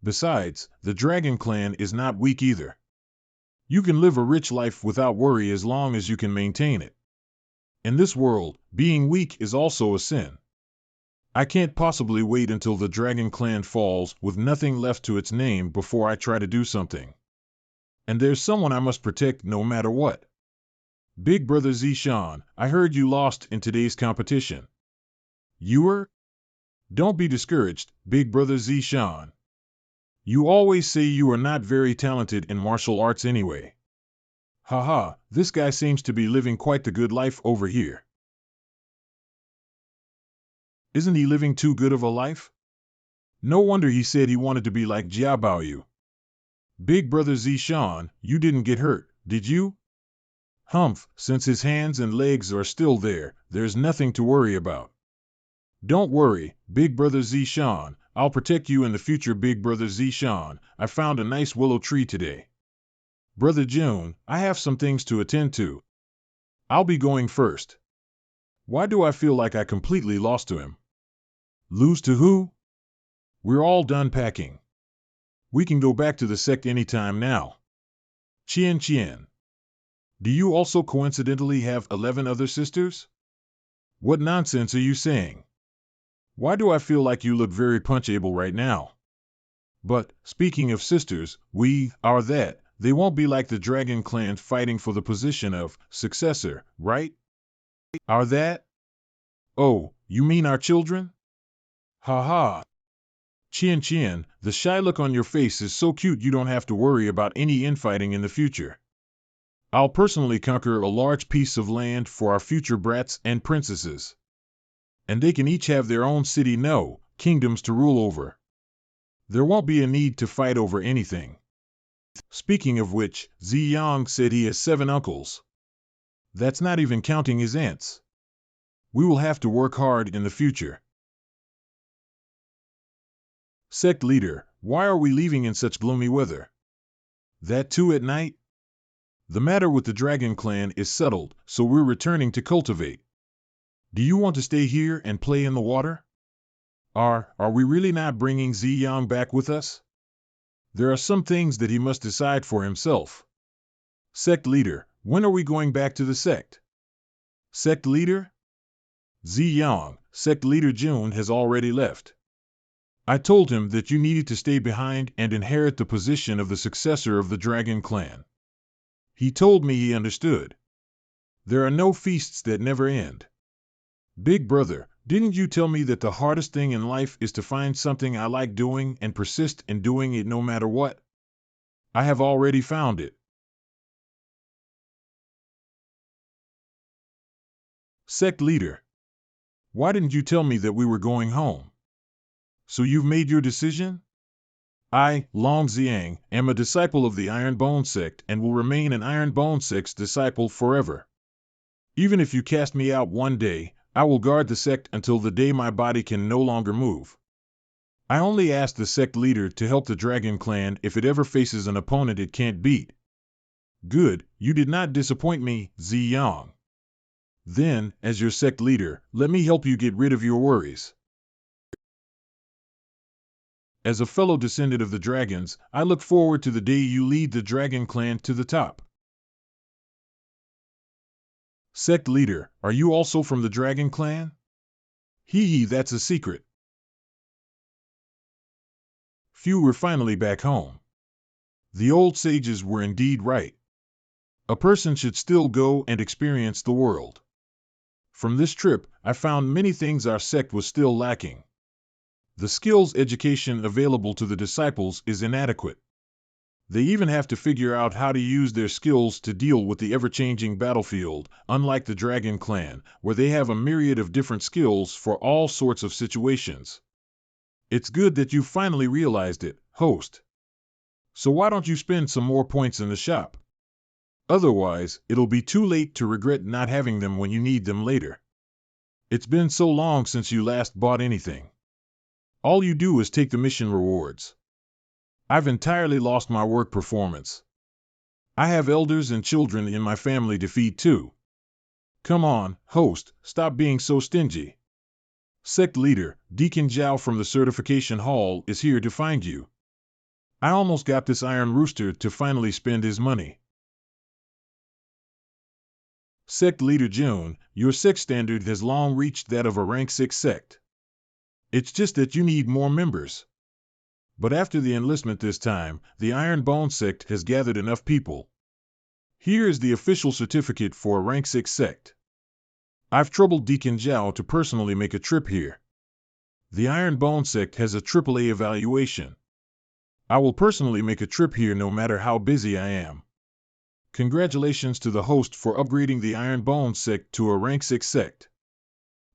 Besides, the Dragon Clan is not weak either. You can live a rich life without worry as long as you can maintain it. In this world, being weak is also a sin. I can't possibly wait until the Dragon Clan falls with nothing left to its name before I try to do something. And there's someone I must protect no matter what. Big Brother Zishan, I heard you lost in today's competition. You were? Don't be discouraged, Big Brother Zishan. You always say you are not very talented in martial arts anyway. Haha, this guy seems to be living quite the good life over here. Isn't he living too good of a life? No wonder he said he wanted to be like Jia Baoyu. Big Brother Zishan, you didn't get hurt, did you? Humph, since his hands and legs are still there, there's nothing to worry about. Don't worry, Big Brother Zishan, I'll protect you in the future. Big Brother Zishan, I found a nice willow tree today. Brother June, I have some things to attend to. I'll be going first. Why do I feel like I completely lost to him? Lose to who? We're all done packing. We can go back to the sect anytime now. Qian Qian. Do you also coincidentally have 11 other sisters? What nonsense are you saying? Why do I feel like you look very punchable right now? But, speaking of sisters, we are that. They won't be like the Dragon Clan fighting for the position of successor, right? Are that? Oh, you mean our children? Ha ha. Qian Qian, the shy look on your face is so cute you don't have to worry about any infighting in the future. I'll personally conquer a large piece of land for our future brats and princesses. And they can each have their own city, no, kingdoms to rule over. There won't be a need to fight over anything. Speaking of which, Ziyang said he has 7 uncles. That's not even counting his aunts. We will have to work hard in the future. Sect leader, why are we leaving in such gloomy weather? That too at night? The matter with the Dragon Clan is settled, so we're returning to cultivate. Do you want to stay here and play in the water? Are we really not bringing Ziyang back with us? There are some things that he must decide for himself. Sect leader, when are we going back to the sect? Sect leader? Ziyang, Sect leader June has already left. I told him that you needed to stay behind and inherit the position of the successor of the Dragon Clan. He told me he understood. There are no feasts that never end. Big brother, didn't you tell me that the hardest thing in life is to find something I like doing and persist in doing it no matter what? I have already found it. Sect leader, why didn't you tell me that we were going home? So you've made your decision? I, Long Xiang, am a disciple of the Iron Bone Sect and will remain an Iron Bone Sect's disciple forever. Even if you cast me out one day, I will guard the sect until the day my body can no longer move. I only ask the sect leader to help the Dragon Clan if it ever faces an opponent it can't beat. Good, you did not disappoint me, Ziyang. Then, as your sect leader, let me help you get rid of your worries. As a fellow descendant of the dragons, I look forward to the day you lead the Dragon Clan to the top. Sect leader, are you also from the Dragon Clan? Hee, that's a secret. Phew, we're finally back home. The old sages were indeed right. A person should still go and experience the world. From this trip, I found many things our sect was still lacking. The skills education available to the disciples is inadequate. They even have to figure out how to use their skills to deal with the ever-changing battlefield, unlike the Dragon Clan, where they have a myriad of different skills for all sorts of situations. It's good that you finally realized it, host. So why don't you spend some more points in the shop? Otherwise, it'll be too late to regret not having them when you need them later. It's been so long since you last bought anything. All you do is take the mission rewards. I've entirely lost my work performance. I have elders and children in my family to feed too. Come on, host, stop being so stingy. Sect leader, Deacon Zhao from the certification hall is here to find you. I almost got this iron rooster to finally spend his money. Sect leader June, your sect standard has long reached that of a rank 6 sect. It's just that you need more members. But after the enlistment this time, the Iron Bone Sect has gathered enough people. Here is the official certificate for a rank 6 sect. I've troubled Deacon Zhao to personally make a trip here. The Iron Bone Sect has a AAA evaluation. I will personally make a trip here no matter how busy I am. Congratulations to the host for upgrading the Iron Bone Sect to a rank 6 sect.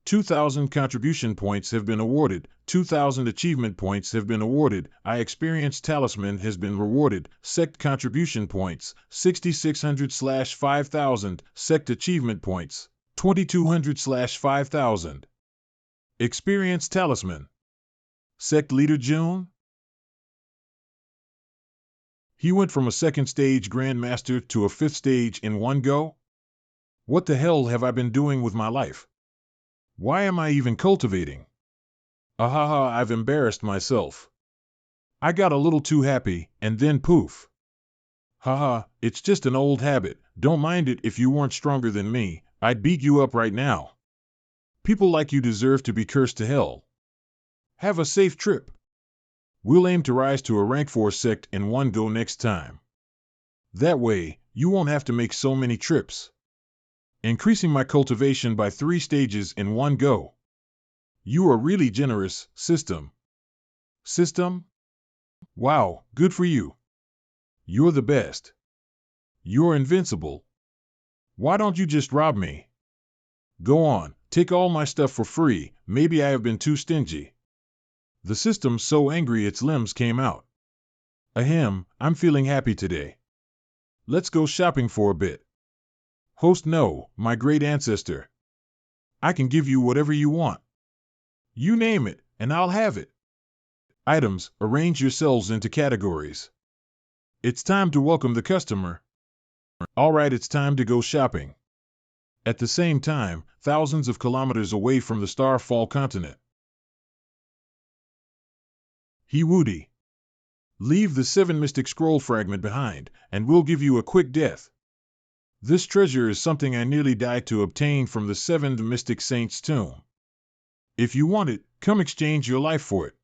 2,000 contribution points have been awarded, 2,000 achievement points have been awarded, I Experience Talisman has been rewarded, Sect contribution points, 6,600/5,000, Sect achievement points, 2,200/5,000. Experience Talisman. Sect leader June? He went from a 2nd stage Grandmaster to a 5th stage in one go? What the hell have I been doing with my life? Why am I even cultivating? Ahaha, I've embarrassed myself. I got a little too happy, and then poof. Haha, it's just an old habit, don't mind it. If you weren't stronger than me, I'd beat you up right now. People like you deserve to be cursed to hell. Have a safe trip. We'll aim to rise to a rank 4 sect in one go next time. That way, you won't have to make so many trips. Increasing my cultivation by 3 stages in one go. You are really generous, System. System? Wow, good for you. You're the best. You're invincible. Why don't you just rob me? Go on, take all my stuff for free, maybe I have been too stingy. The system's so angry its limbs came out. Ahem, I'm feeling happy today. Let's go shopping for a bit. Host no, my great ancestor. I can give you whatever you want. You name it, and I'll have it. Items, arrange yourselves into categories. It's time to welcome the customer. All right, it's time to go shopping. At the same time, thousands of kilometers away from the Starfall continent. Hiwudi. Leave the 7 mystic scroll fragment behind, and we'll give you a quick death. This treasure is something I nearly died to obtain from the 7th mystic saint's tomb. If you want it, come exchange your life for it.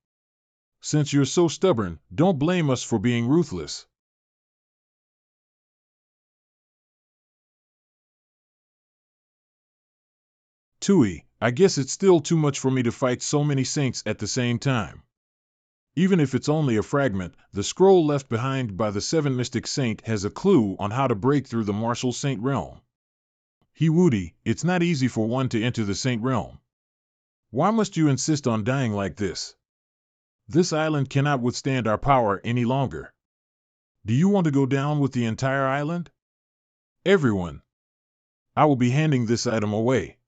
Since you're so stubborn, don't blame us for being ruthless. Tui, I guess it's still too much for me to fight so many saints at the same time. Even if it's only a fragment, the scroll left behind by the 7 mystic saint has a clue on how to break through the martial saint realm. Hiwudi, it's not easy for one to enter the saint realm. Why must you insist on dying like this? This island cannot withstand our power any longer. Do you want to go down with the entire island? Everyone. I will be handing this item away.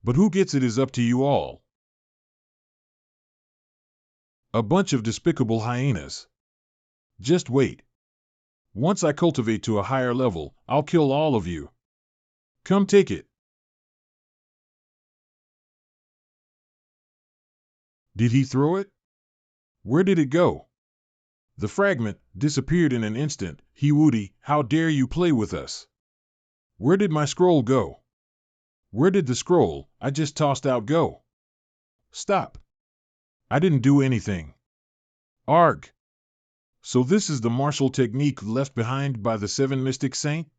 But who gets it is up to you all. A bunch of despicable hyenas. Just wait. Once I cultivate to a higher level, I'll kill all of you. Come take it. Did he throw it? Where did it go? The fragment disappeared in an instant. Hiwudi, how dare you play with us? Where did my scroll go? Where did the scroll I just tossed out go? Stop. I didn't do anything. Arg. So this is the martial technique left behind by the 7 mystic saint?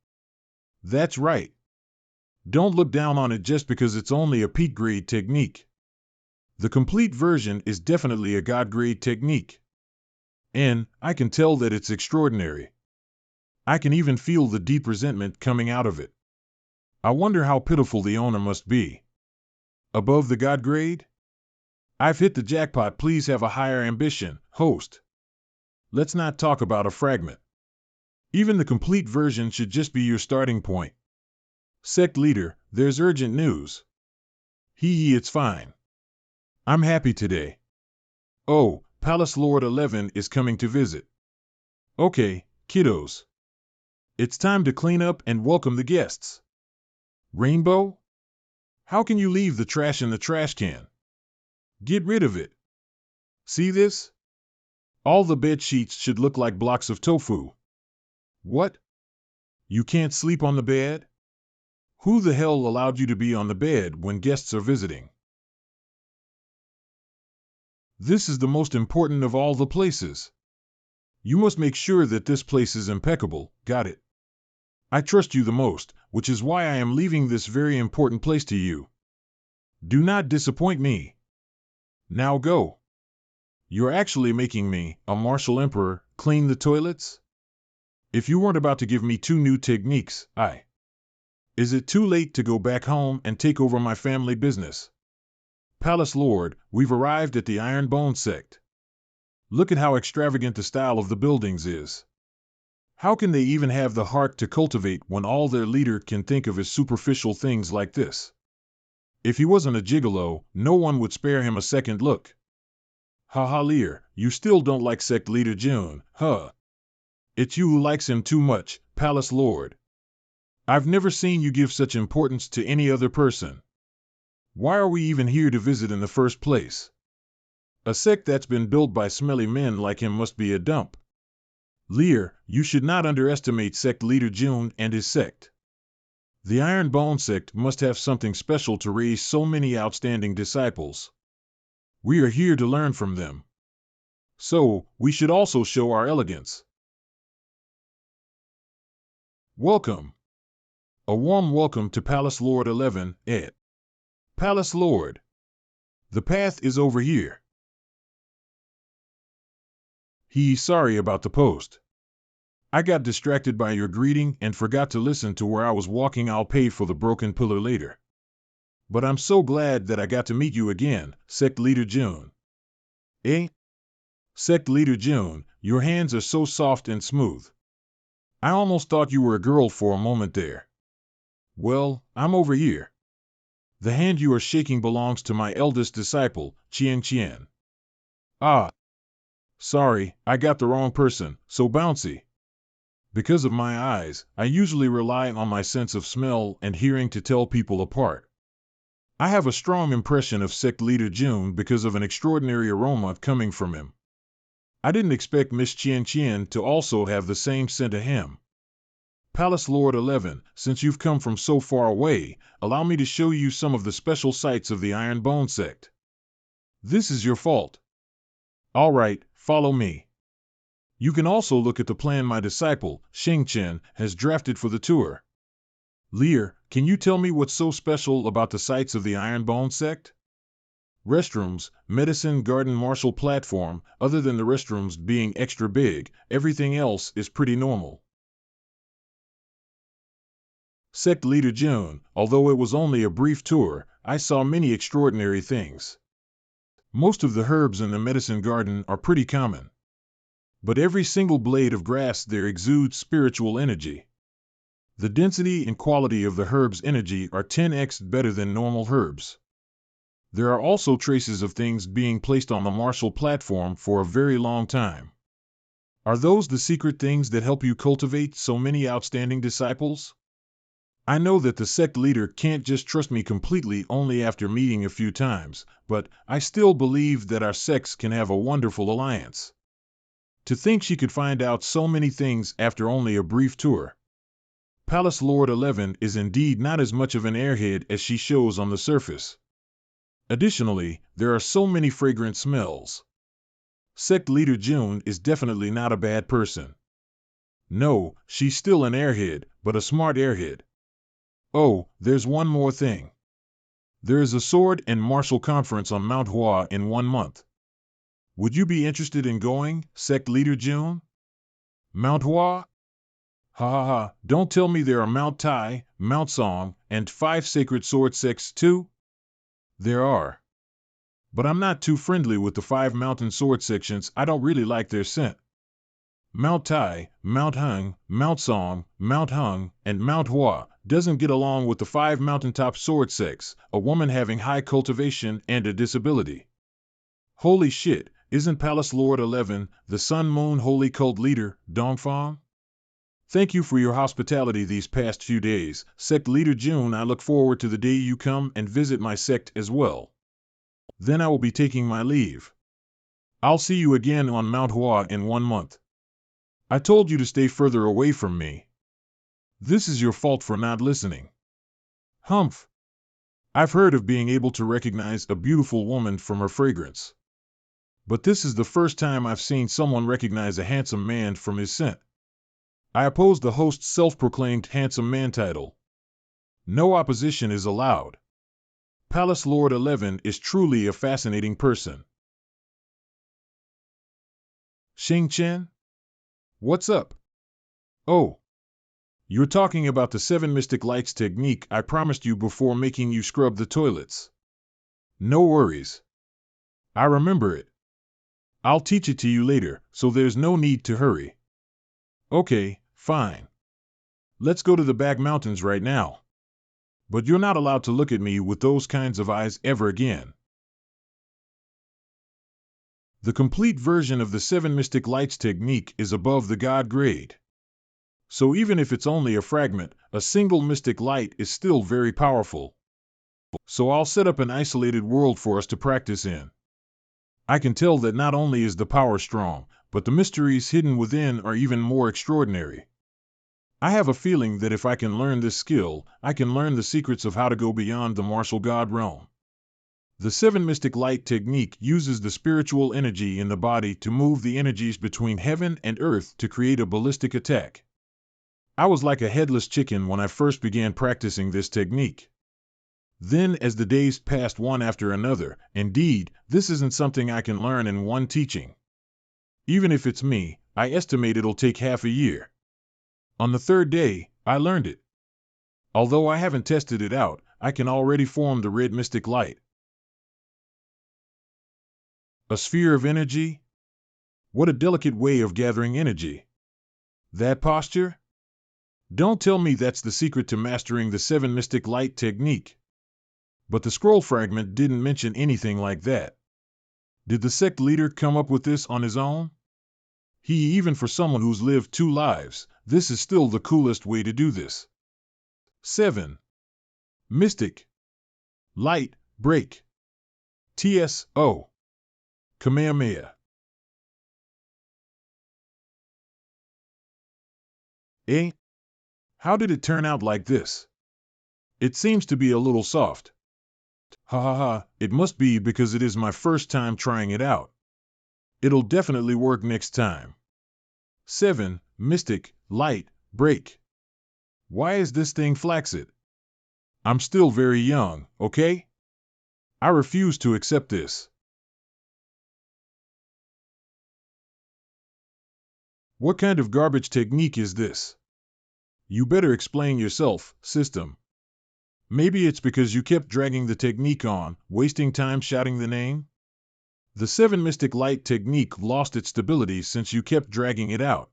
That's right. Don't look down on it just because it's only a peak grade technique. The complete version is definitely a god grade technique. And I can tell that it's extraordinary. I can even feel the deep resentment coming out of it. I wonder how pitiful the owner must be. Above the god grade? I've hit the jackpot. Please have a higher ambition, host. Let's not talk about a fragment. Even the complete version should just be your starting point. Sect leader, there's urgent news. It's fine. I'm happy today. Oh, Palace Lord 11 is coming to visit. Okay, kiddos. It's time to clean up and welcome the guests. Rainbow? How can you leave the trash in the trash can? Get rid of it. See this? All the bed sheets should look like blocks of tofu. What? You can't sleep on the bed? Who the hell allowed you to be on the bed when guests are visiting? This is the most important of all the places. You must make sure that this place is impeccable, got it? I trust you the most, which is why I am leaving this very important place to you. Do not disappoint me. Now go. You're actually making me, a martial emperor, clean the toilets? If you weren't about to give me 2 new techniques, Is it too late to go back home and take over my family business? Palace Lord, we've arrived at the Iron Bone Sect. Look at how extravagant the style of the buildings is. How can they even have the heart to cultivate when all their leader can think of is superficial things like this? If he wasn't a gigolo, no one would spare him a second look. Ha Lear, you still don't like Sect Leader June, huh? It's you who likes him too much, Palace Lord. I've never seen you give such importance to any other person. Why are we even here to visit in the first place? A sect that's been built by smelly men like him must be a dump. Lear, you should not underestimate Sect Leader June and his sect. The Iron Bone Sect must have something special to raise so many outstanding disciples. We are here to learn from them. So, we should also show our elegance. Welcome. A warm welcome to Palace Lord 11, Ed. Palace Lord. The path is over here. Sorry about the post. I got distracted by your greeting and forgot to listen to where I was walking. I'll pay for the broken pillar later. But I'm so glad that I got to meet you again, Sect Leader June. Eh? Sect Leader June, your hands are so soft and smooth. I almost thought you were a girl for a moment there. Well, I'm over here. The hand you are shaking belongs to my eldest disciple, Qian. Ah, sorry, I got the wrong person, so bouncy. Because of my eyes, I usually rely on my sense of smell and hearing to tell people apart. I have a strong impression of Sect Leader June because of an extraordinary aroma coming from him. I didn't expect Miss Qian to also have the same scent of him. Palace Lord 11, since you've come from so far away, allow me to show you some of the special sights of the Iron Bone Sect. This is your fault. All right, follow me. You can also look at the plan my disciple, Chen, has drafted for the tour. Lear, can you tell me what's so special about the sights of the Iron Bone Sect? Restrooms, medicine garden martial platform, other than the restrooms being extra big, everything else is pretty normal. Sect Leader June, although it was only a brief tour, I saw many extraordinary things. Most of the herbs in the medicine garden are pretty common. But every single blade of grass there exudes spiritual energy. The density and quality of the herb's energy are 10x better than normal herbs. There are also traces of things being placed on the martial platform for a very long time. Are those the secret things that help you cultivate so many outstanding disciples? I know that the sect leader can't just trust me completely only after meeting a few times, but I still believe that our sects can have a wonderful alliance. To think she could find out so many things after only a brief tour. Palace Lord 11 is indeed not as much of an airhead as she shows on the surface. Additionally, there are so many fragrant smells. Sect Leader June is definitely not a bad person. No, she's still an airhead, but a smart airhead. Oh, there's one more thing. There is a sword and martial conference on Manhua in 1 month. Would you be interested in going, Sect Leader June? Manhua? Ha ha ha, don't tell me there are Mount Tai, Mount Song, and 5 sacred sword sects too? There are. But I'm not too friendly with the 5 mountain sword sections. I don't really like their scent. Mount Tai, Mount Hung, Mount Song, Mount Hung, and Mount Hua doesn't get along with the 5 mountaintop sword sects, a woman having high cultivation and a disability. Holy shit, isn't Palace Lord 11 the Sun Moon Holy Cult leader, Dongfang? Thank you for your hospitality these past few days, Sect Leader June. I look forward to the day you come and visit my sect as well. Then I will be taking my leave. I'll see you again on Mount Hua in 1 month. I told you to stay further away from me. This is your fault for not listening. Humph. I've heard of being able to recognize a beautiful woman from her fragrance. But this is the first time I've seen someone recognize a handsome man from his scent. I oppose the host's self-proclaimed handsome man title. No opposition is allowed. Palace Lord 11 is truly a fascinating person. Chen? What's up? Oh. You're talking about the 7 mystic lights technique I promised you before making you scrub the toilets. No worries. I remember it. I'll teach it to you later, so there's no need to hurry. Okay, fine. Let's go to the back mountains right now. But you're not allowed to look at me with those kinds of eyes ever again. The complete version of the 7 mystic lights technique is above the God grade. So even if it's only a fragment, a single mystic light is still very powerful. So I'll set up an isolated world for us to practice in. I can tell that not only is the power strong, but the mysteries hidden within are even more extraordinary. I have a feeling that if I can learn this skill, I can learn the secrets of how to go beyond the martial god realm. The 7 mystic light technique uses the spiritual energy in the body to move the energies between heaven and earth to create a ballistic attack. I was like a headless chicken when I first began practicing this technique. Then, as the days passed one after another, indeed, this isn't something I can learn in one teaching. Even if it's me, I estimate it'll take half a year. On the 3rd day, I learned it. Although I haven't tested it out, I can already form the red mystic light. A sphere of energy? What a delicate way of gathering energy. That posture? Don't tell me that's the secret to mastering the 7 mystic light technique. But the scroll fragment didn't mention anything like that. Did the sect leader come up with this on his own? Even for someone who's lived 2 lives, this is still the coolest way to do this. 7. Mystic. Light, break. TSO. Kamehameha. Eh? How did it turn out like this? It seems to be a little soft. Ha ha ha, it must be because it is my first time trying it out. It'll definitely work next time. 7. Mystic, light, break. Why is this thing flaccid? I'm still very young, okay? I refuse to accept this. What kind of garbage technique is this? You better explain yourself, system. Maybe it's because you kept dragging the technique on, wasting time shouting the name? The 7 mystic light technique lost its stability since you kept dragging it out.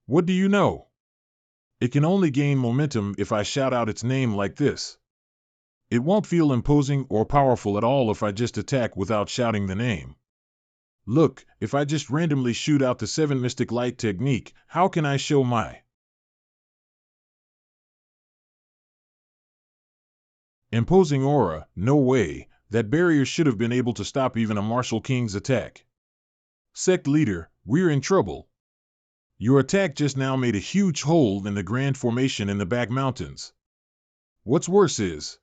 What do you know? It can only gain momentum if I shout out its name like this. It won't feel imposing or powerful at all if I just attack without shouting the name. Look, if I just randomly shoot out the 7 mystic light technique, how can I show my imposing aura? No way. That barrier should have been able to stop even a martial king's attack. Sect leader, we're in trouble. Your attack just now made a huge hole in the grand formation in the back mountains. What's worse is,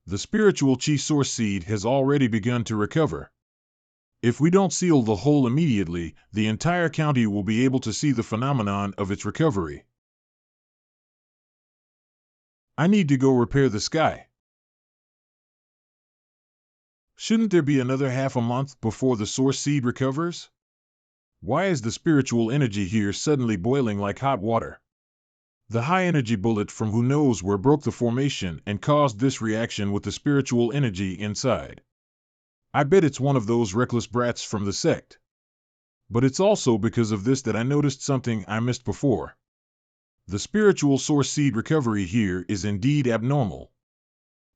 the spiritual chi source seed has already begun to recover. If we don't seal the hole immediately, the entire county will be able to see the phenomenon of its recovery. I need to go repair the sky. Shouldn't there be another half a month before the source seed recovers? Why is the spiritual energy here suddenly boiling like hot water? The high-energy bullet from who knows where broke the formation and caused this reaction with the spiritual energy inside. I bet it's one of those reckless brats from the sect. But it's also because of this that I noticed something I missed before. The spiritual source seed recovery here is indeed abnormal.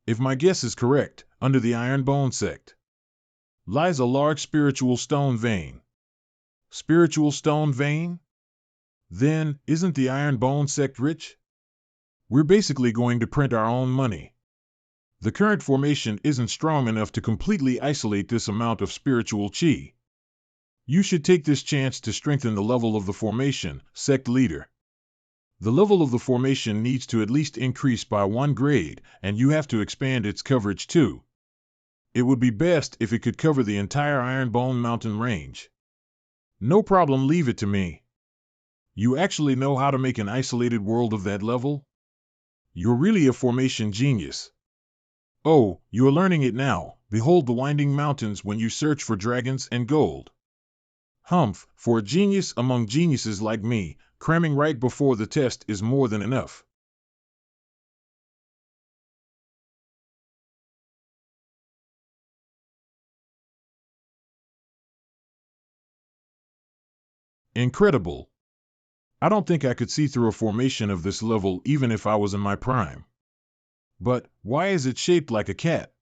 If my guess is correct, under the Iron Bone sect lies a large spiritual stone vein. Spiritual stone vein? Then, isn't the Iron Bone sect rich? We're basically going to print our own money. The current formation isn't strong enough to completely isolate this amount of spiritual chi. You should take this chance to strengthen the level of the formation, sect leader. The level of the formation needs to at least increase by 1 grade, and you have to expand its coverage too. It would be best if it could cover the entire Iron Bone mountain range. No problem, leave it to me. You actually know how to make an isolated world of that level? You're really a formation genius. Oh, you're learning it now. Behold the winding mountains when you search for dragons and gold. Humph, for a genius among geniuses like me, cramming right before the test is more than enough. Incredible. I don't think I could see through a formation of this level even if I was in my prime. But, why is it shaped like a cat?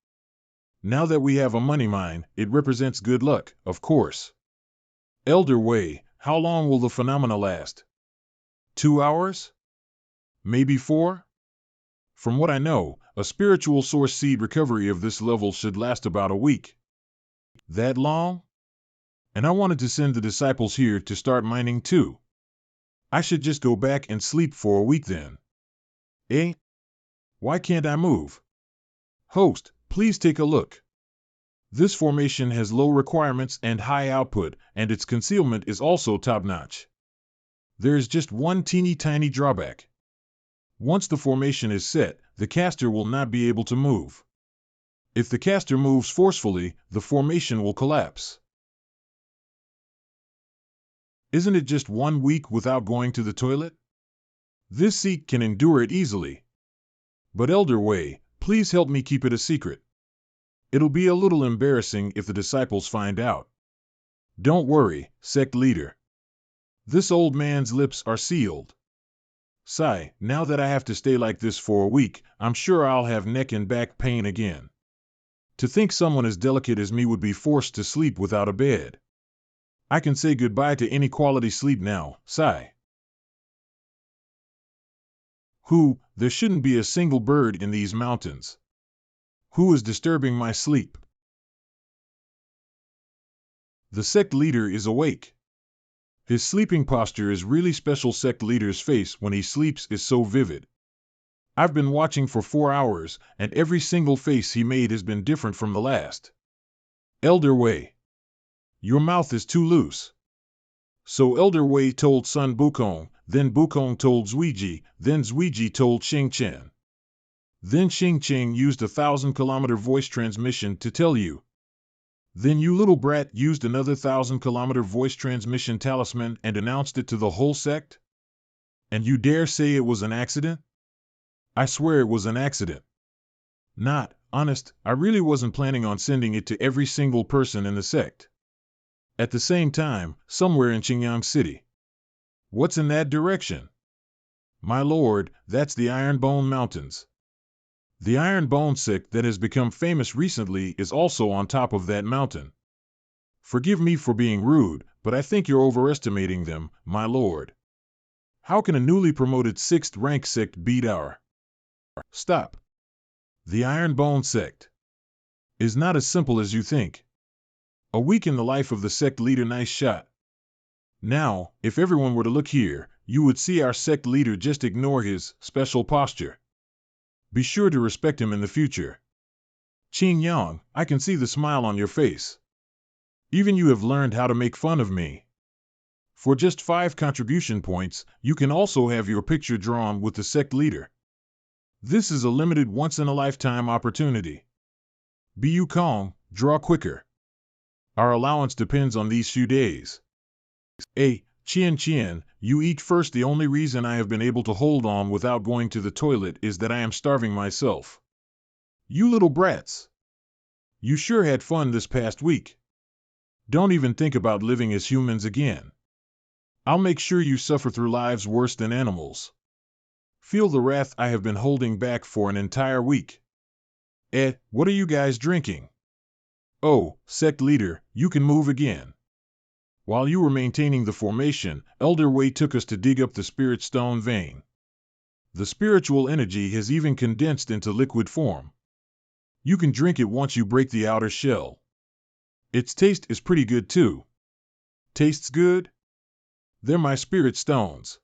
Now that we have a money mine, it represents good luck, of course. Elder Way, how long will the phenomena last? 2 hours? Maybe 4? From what I know, a spiritual source seed recovery of this level should last about a week. That long? And I wanted to send the disciples here to start mining too. I should just go back and sleep for a week then. Eh? Why can't I move? Host, please take a look. This formation has low requirements and high output, and its concealment is also top-notch. There is just one teeny tiny drawback. Once the formation is set, the caster will not be able to move. If the caster moves forcefully, the formation will collapse. Isn't it just 1 week without going to the toilet? This Sikh can endure it easily. But Elder Way, please help me keep it a secret. It'll be a little embarrassing if the disciples find out. Don't worry, sect leader. This old man's lips are sealed. Sigh, now that I have to stay like this for a week, I'm sure I'll have neck and back pain again. To think someone as delicate as me would be forced to sleep without a bed. I can say goodbye to any quality sleep now, sigh. There shouldn't be a single bird in these mountains. Who is disturbing my sleep? The sect leader is awake. His sleeping posture is really special. Sect leader's face when he sleeps is so vivid. I've been watching for 4 hours, and every single face he made has been different from the last. Elder Wei. Your mouth is too loose. So Elder Wei told Sun Bukong, then Bukong told Zuiji, then Zuiji told Xingchen. Then Xingchen used a 1,000-kilometer voice transmission to tell you. Then you little brat used another 1,000-kilometer voice transmission talisman and announced it to the whole sect? And you dare say it was an accident? I swear it was an accident. Not, honest, I really wasn't planning on sending it to every single person in the sect. At the same time, somewhere in Qingyang City. What's in that direction? My lord, that's the Ironbone Mountains. The Ironbone sect that has become famous recently is also on top of that mountain. Forgive me for being rude, but I think you're overestimating them, my lord. How can a newly promoted 6th rank sect beat our... Stop. The Ironbone sect is not as simple as you think. A week in the life of the sect leader. Nice shot. Now, if everyone were to look here, you would see our sect leader just ignore his special posture. Be sure to respect him in the future. Qin Yang, I can see the smile on your face. Even you have learned how to make fun of me. For just 5 contribution points, you can also have your picture drawn with the sect leader. This is a limited once-in-a-lifetime opportunity. Be you calm, draw quicker. Our allowance depends on these few days. Qian, you eat first. The only reason I have been able to hold on without going to the toilet is that I am starving myself. You little brats. You sure had fun this past week. Don't even think about living as humans again. I'll make sure you suffer through lives worse than animals. Feel the wrath I have been holding back for an entire week. What are you guys drinking? Oh, sect leader, you can move again. While you were maintaining the formation, Elder Wei took us to dig up the spirit stone vein. The spiritual energy has even condensed into liquid form. You can drink it once you break the outer shell. Its taste is pretty good too. Tastes good? They're my spirit stones.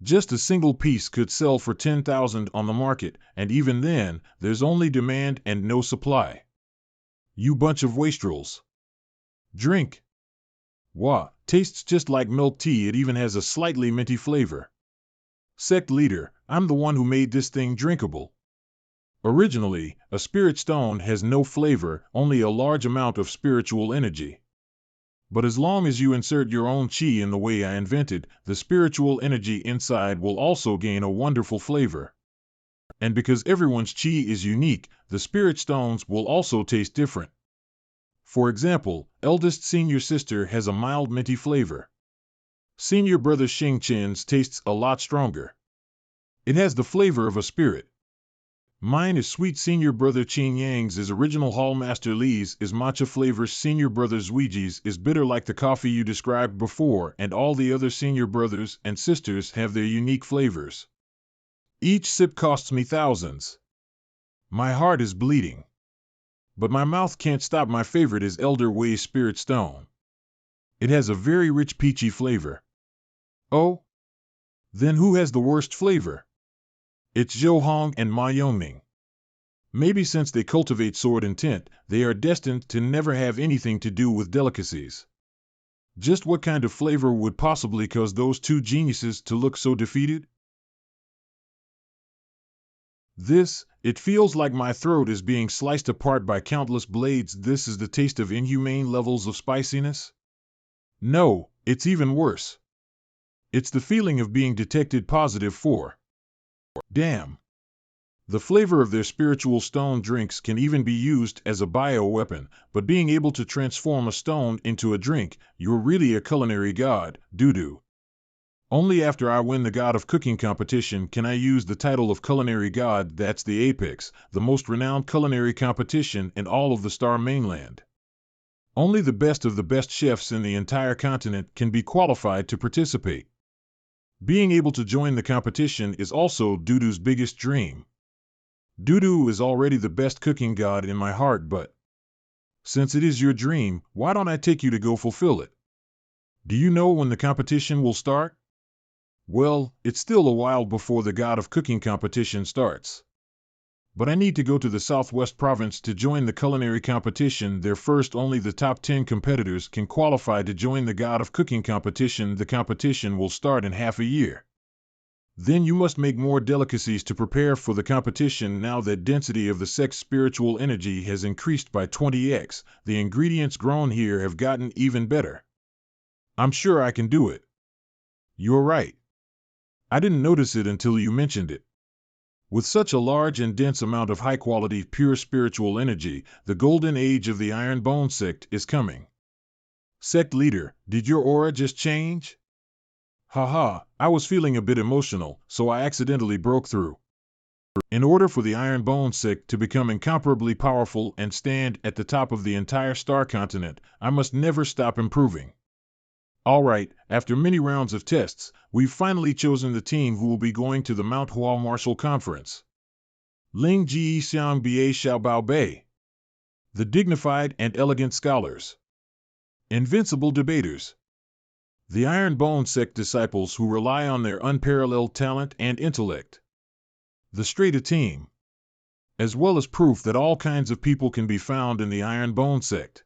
Just a single piece could sell for 10,000 on the market, and even then, there's only demand and no supply. You bunch of wastrels. Drink. Wah, tastes just like milk tea. It even has a slightly minty flavor. Sect leader, I'm the one who made this thing drinkable. Originally, a spirit stone has no flavor, only a large amount of spiritual energy. But as long as you insert your own qi in the way I invented, the spiritual energy inside will also gain a wonderful flavor. And because everyone's qi is unique, the spirit stones will also taste different. For example, eldest senior sister has a mild minty flavor. Senior brother Xingchen's tastes a lot stronger. It has the flavor of a spirit. Mine is sweet. Senior brother Qin Yang's is original. Hallmaster Li's is matcha flavor. Senior brother Zuiji's is bitter like the coffee you described before, and all the other senior brothers and sisters have their unique flavors. Each sip costs me thousands. My heart is bleeding. But my mouth can't stop. My favorite is Elder Wei's Spirit Stone. It has a very rich peachy flavor. Oh? Then who has the worst flavor? It's Zhou Hong and Ma Yongming. Maybe since they cultivate sword intent, they are destined to never have anything to do with delicacies. Just what kind of flavor would possibly cause those two geniuses to look so defeated? It feels like my throat is being sliced apart by countless blades. This is the taste of inhumane levels of spiciness? No, it's even worse. It's the feeling of being detected positive for. Damn. The flavor of their spiritual stone drinks can even be used as a bioweapon, but being able to transform a stone into a drink, you're really a culinary god, doo-doo. Only after I win the God of Cooking competition can I use the title of culinary god. That's the apex, the most renowned culinary competition in all of the Star Mainland. Only the best of the best chefs in the entire continent can be qualified to participate. Being able to join the competition is also Doodoo's biggest dream. Doodoo is already the best cooking god in my heart, but since it is your dream, why don't I take you to go fulfill it? Do you know when the competition will start? Well, it's still a while before the God of Cooking competition starts. But I need to go to the Southwest Province to join the culinary competition. There first, only the top 10 competitors can qualify to join the God of Cooking competition. The competition will start in half a year. Then you must make more delicacies to prepare for the competition. Now that density of the Sect's spiritual energy has increased by 20x, the ingredients grown here have gotten even better. I'm sure I can do it. You're right. I didn't notice it until you mentioned it. With such a large and dense amount of high-quality, pure spiritual energy, the golden age of the Iron Bone Sect is coming. Sect leader, did your aura just change? Haha, I was feeling a bit emotional, so I accidentally broke through. In order for the Iron Bone Sect to become incomparably powerful and stand at the top of the entire star continent, I must never stop improving. Alright, after many rounds of tests, we've finally chosen the team who will be going to the Manhua Martial Conference. Ling Ji Xiang Bia Xiao Bao Bei. The dignified and elegant scholars. Invincible debaters. The Iron Bone Sect disciples who rely on their unparalleled talent and intellect. The Strata team. As well as proof that all kinds of people can be found in the Iron Bone Sect.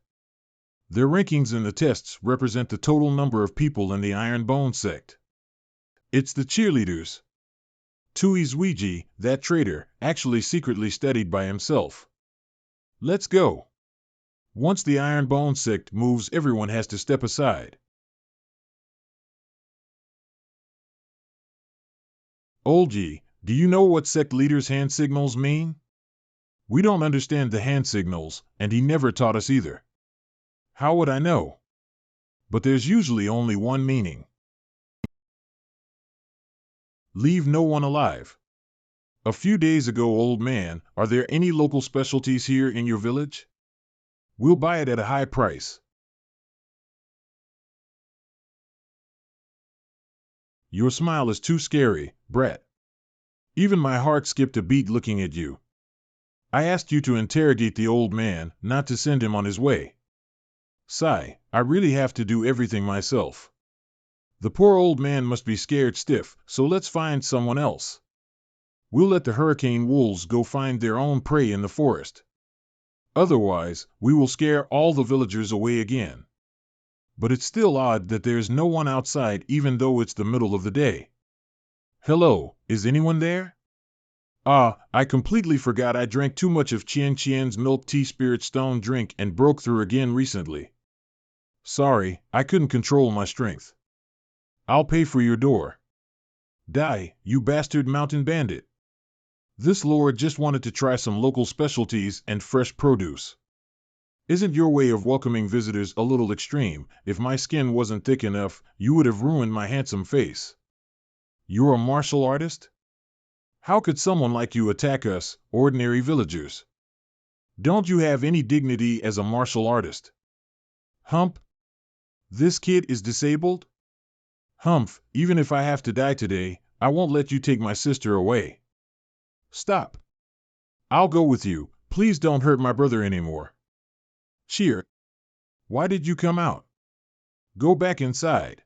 Their rankings in the tests represent the total number of people in the Iron Bone Sect. It's the cheerleaders. Tui Zuiji, that traitor, actually secretly studied by himself. Let's go. Once the Iron Bone Sect moves, everyone has to step aside. Olji, do you know what sect leaders' hand signals mean? We don't understand the hand signals, and he never taught us either. How would I know? But there's usually only one meaning. Leave no one alive. A few days ago, old man, are there any local specialties here in your village? We'll buy it at a high price. Your smile is too scary, Brett. Even my heart skipped a beat looking at you. I asked you to interrogate the old man, not to send him on his way. Sigh, I really have to do everything myself. The poor old man must be scared stiff, so let's find someone else. We'll let the hurricane wolves go find their own prey in the forest. Otherwise, we will scare all the villagers away again. But it's still odd that there's no one outside even though it's the middle of the day. Hello, is anyone there? I completely forgot I drank too much of Qian Qian's milk tea spirit stone drink and broke through again recently. Sorry, I couldn't control my strength. I'll pay for your door. Die, you bastard mountain bandit. This lord just wanted to try some local specialties and fresh produce. Isn't your way of welcoming visitors a little extreme? If my skin wasn't thick enough, you would have ruined my handsome face. You're a martial artist? How could someone like you attack us, ordinary villagers? Don't you have any dignity as a martial artist? Hump? This kid is disabled? Humph, even if I have to die today, I won't let you take my sister away. Stop. I'll go with you. Please don't hurt my brother anymore. Cheer. Why did you come out? Go back inside.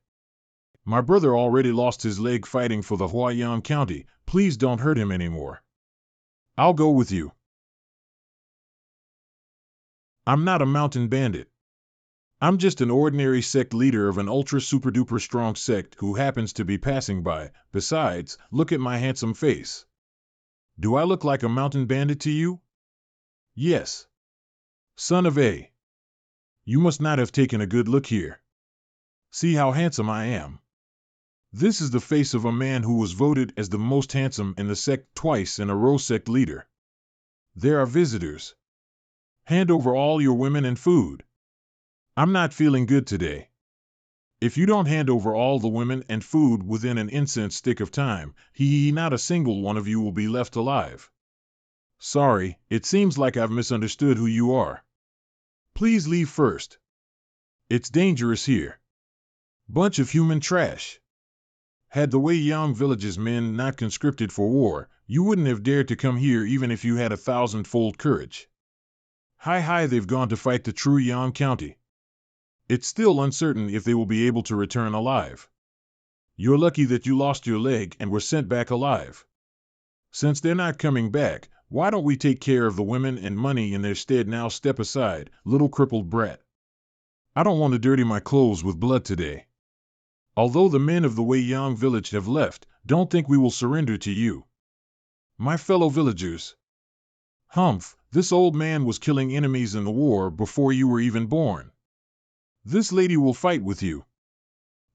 My brother already lost his leg fighting for the Huayan County. Please don't hurt him anymore. I'll go with you. I'm not a mountain bandit. I'm just an ordinary sect leader of an ultra-super-duper strong sect who happens to be passing by. Besides, look at my handsome face. Do I look like a mountain bandit to you? Yes. Son of a. You must not have taken a good look here. See how handsome I am. This is the face of a man who was voted as the most handsome in the sect twice in a row. Sect leader. There are visitors. Hand over all your women and food. I'm not feeling good today. If you don't hand over all the women and food within an incense stick of time, not a single one of you will be left alive. Sorry, it seems like I've misunderstood who you are. Please leave first. It's dangerous here. Bunch of human trash. Had the Wei Yang village's men not conscripted for war, you wouldn't have dared to come here even if you had 1,000-fold courage. Hi, they've gone to fight the true Yang County. It's still uncertain if they will be able to return alive. You're lucky that you lost your leg and were sent back alive. Since they're not coming back, why don't we take care of the women and money in their stead now? Step aside, little crippled brat. I don't want to dirty my clothes with blood today. Although the men of the Wei Yang village have left, don't think we will surrender to you. My fellow villagers. Humph, this old man was killing enemies in the war before you were even born. This lady will fight with you.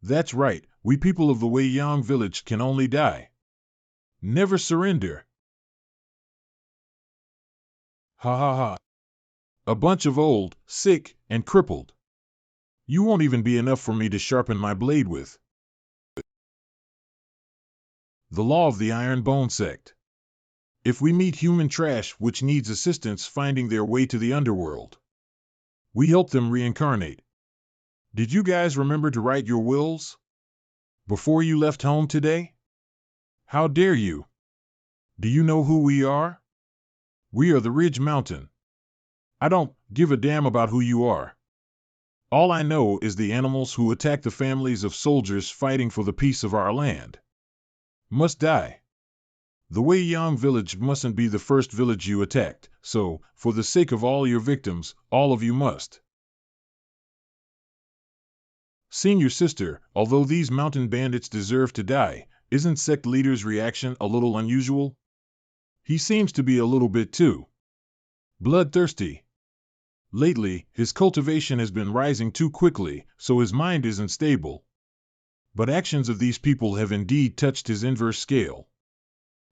That's right, we people of the Wei Yang village can only die. Never surrender. Ha ha ha. A bunch of old, sick, and crippled. You won't even be enough for me to sharpen my blade with. The law of the Iron Bone Sect. If we meet human trash which needs assistance finding their way to the underworld, we help them reincarnate. Did you guys remember to write your wills before you left home today? How dare you? Do you know who we are? We are the Ridge Mountain. I don't give a damn about who you are. All I know is the animals who attack the families of soldiers fighting for the peace of our land must die. The Wei Yang village mustn't be the first village you attacked, so, for the sake of all your victims, all of you must. Senior sister, although these mountain bandits deserve to die, isn't sect leader's reaction a little unusual? He seems to be a little bit too bloodthirsty. Lately, his cultivation has been rising too quickly, so his mind isn't stable. But actions of these people have indeed touched his inverse scale.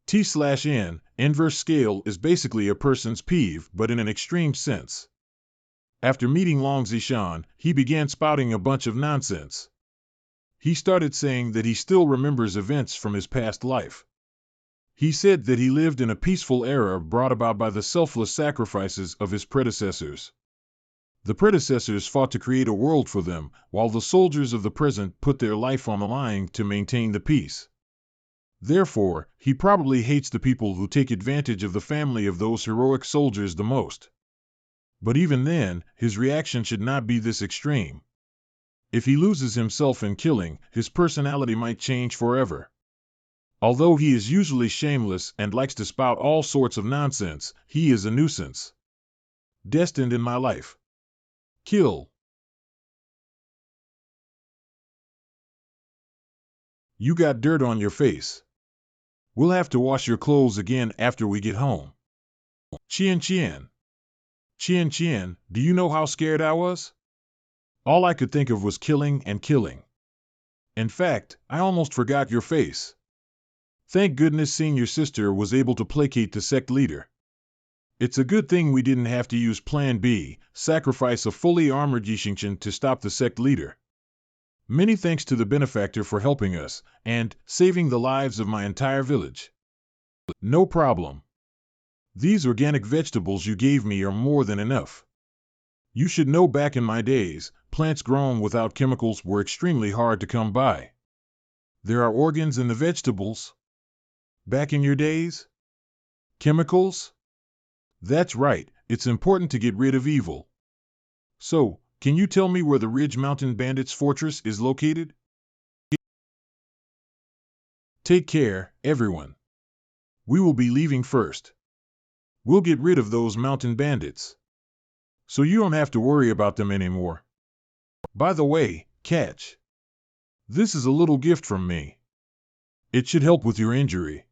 T/N, inverse scale is basically a person's peeve, but in an extreme sense. After meeting Long Zishan, he began spouting a bunch of nonsense. He started saying that he still remembers events from his past life. He said that he lived in a peaceful era brought about by the selfless sacrifices of his predecessors. The predecessors fought to create a world for them, while the soldiers of the present put their life on the line to maintain the peace. Therefore, he probably hates the people who take advantage of the family of those heroic soldiers the most. But even then, his reaction should not be this extreme. If he loses himself in killing, his personality might change forever. Although he is usually shameless and likes to spout all sorts of nonsense, he is a nuisance. Destined in my life. Kill. You got dirt on your face. We'll have to wash your clothes again after we get home. Qian, do you know how scared I was? All I could think of was killing and killing. In fact, I almost forgot your face. Thank goodness senior sister was able to placate the sect leader. It's a good thing we didn't have to use Plan B, sacrifice a fully armored Yixingqian to stop the sect leader. Many thanks to the benefactor for helping us, and saving the lives of my entire village. No problem. These organic vegetables you gave me are more than enough. You should know back in my days, plants grown without chemicals were extremely hard to come by. There are organs in the vegetables. Back in your days? Chemicals? That's right, it's important to get rid of evil. So, can you tell me where the Ridge Mountain Bandits' fortress is located? Take care, everyone. We will be leaving first. We'll get rid of those mountain bandits. So you don't have to worry about them anymore. By the way, catch. This is a little gift from me. It should help with your injury.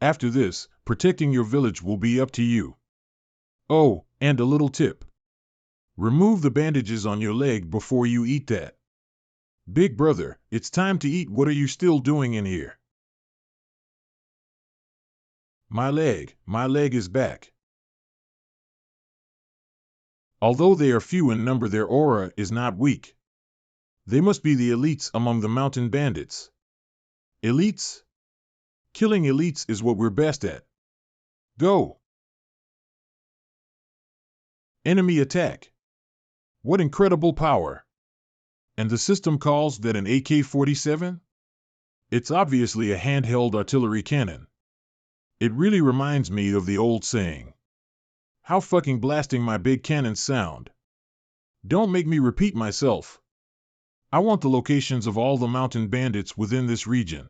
After this, protecting your village will be up to you. Oh, and a little tip. Remove the bandages on your leg before you eat that. Big brother, it's time to eat. What are you still doing in here? My leg is back. Although they are few in number, their aura is not weak. They must be the elites among the mountain bandits. Elites? Killing elites is what we're best at. Go! Enemy attack. What incredible power! And the system calls that an AK-47? It's obviously a handheld artillery cannon. It really reminds me of the old saying. How fucking blasting my big cannons sound. Don't make me repeat myself. I want the locations of all the mountain bandits within this region.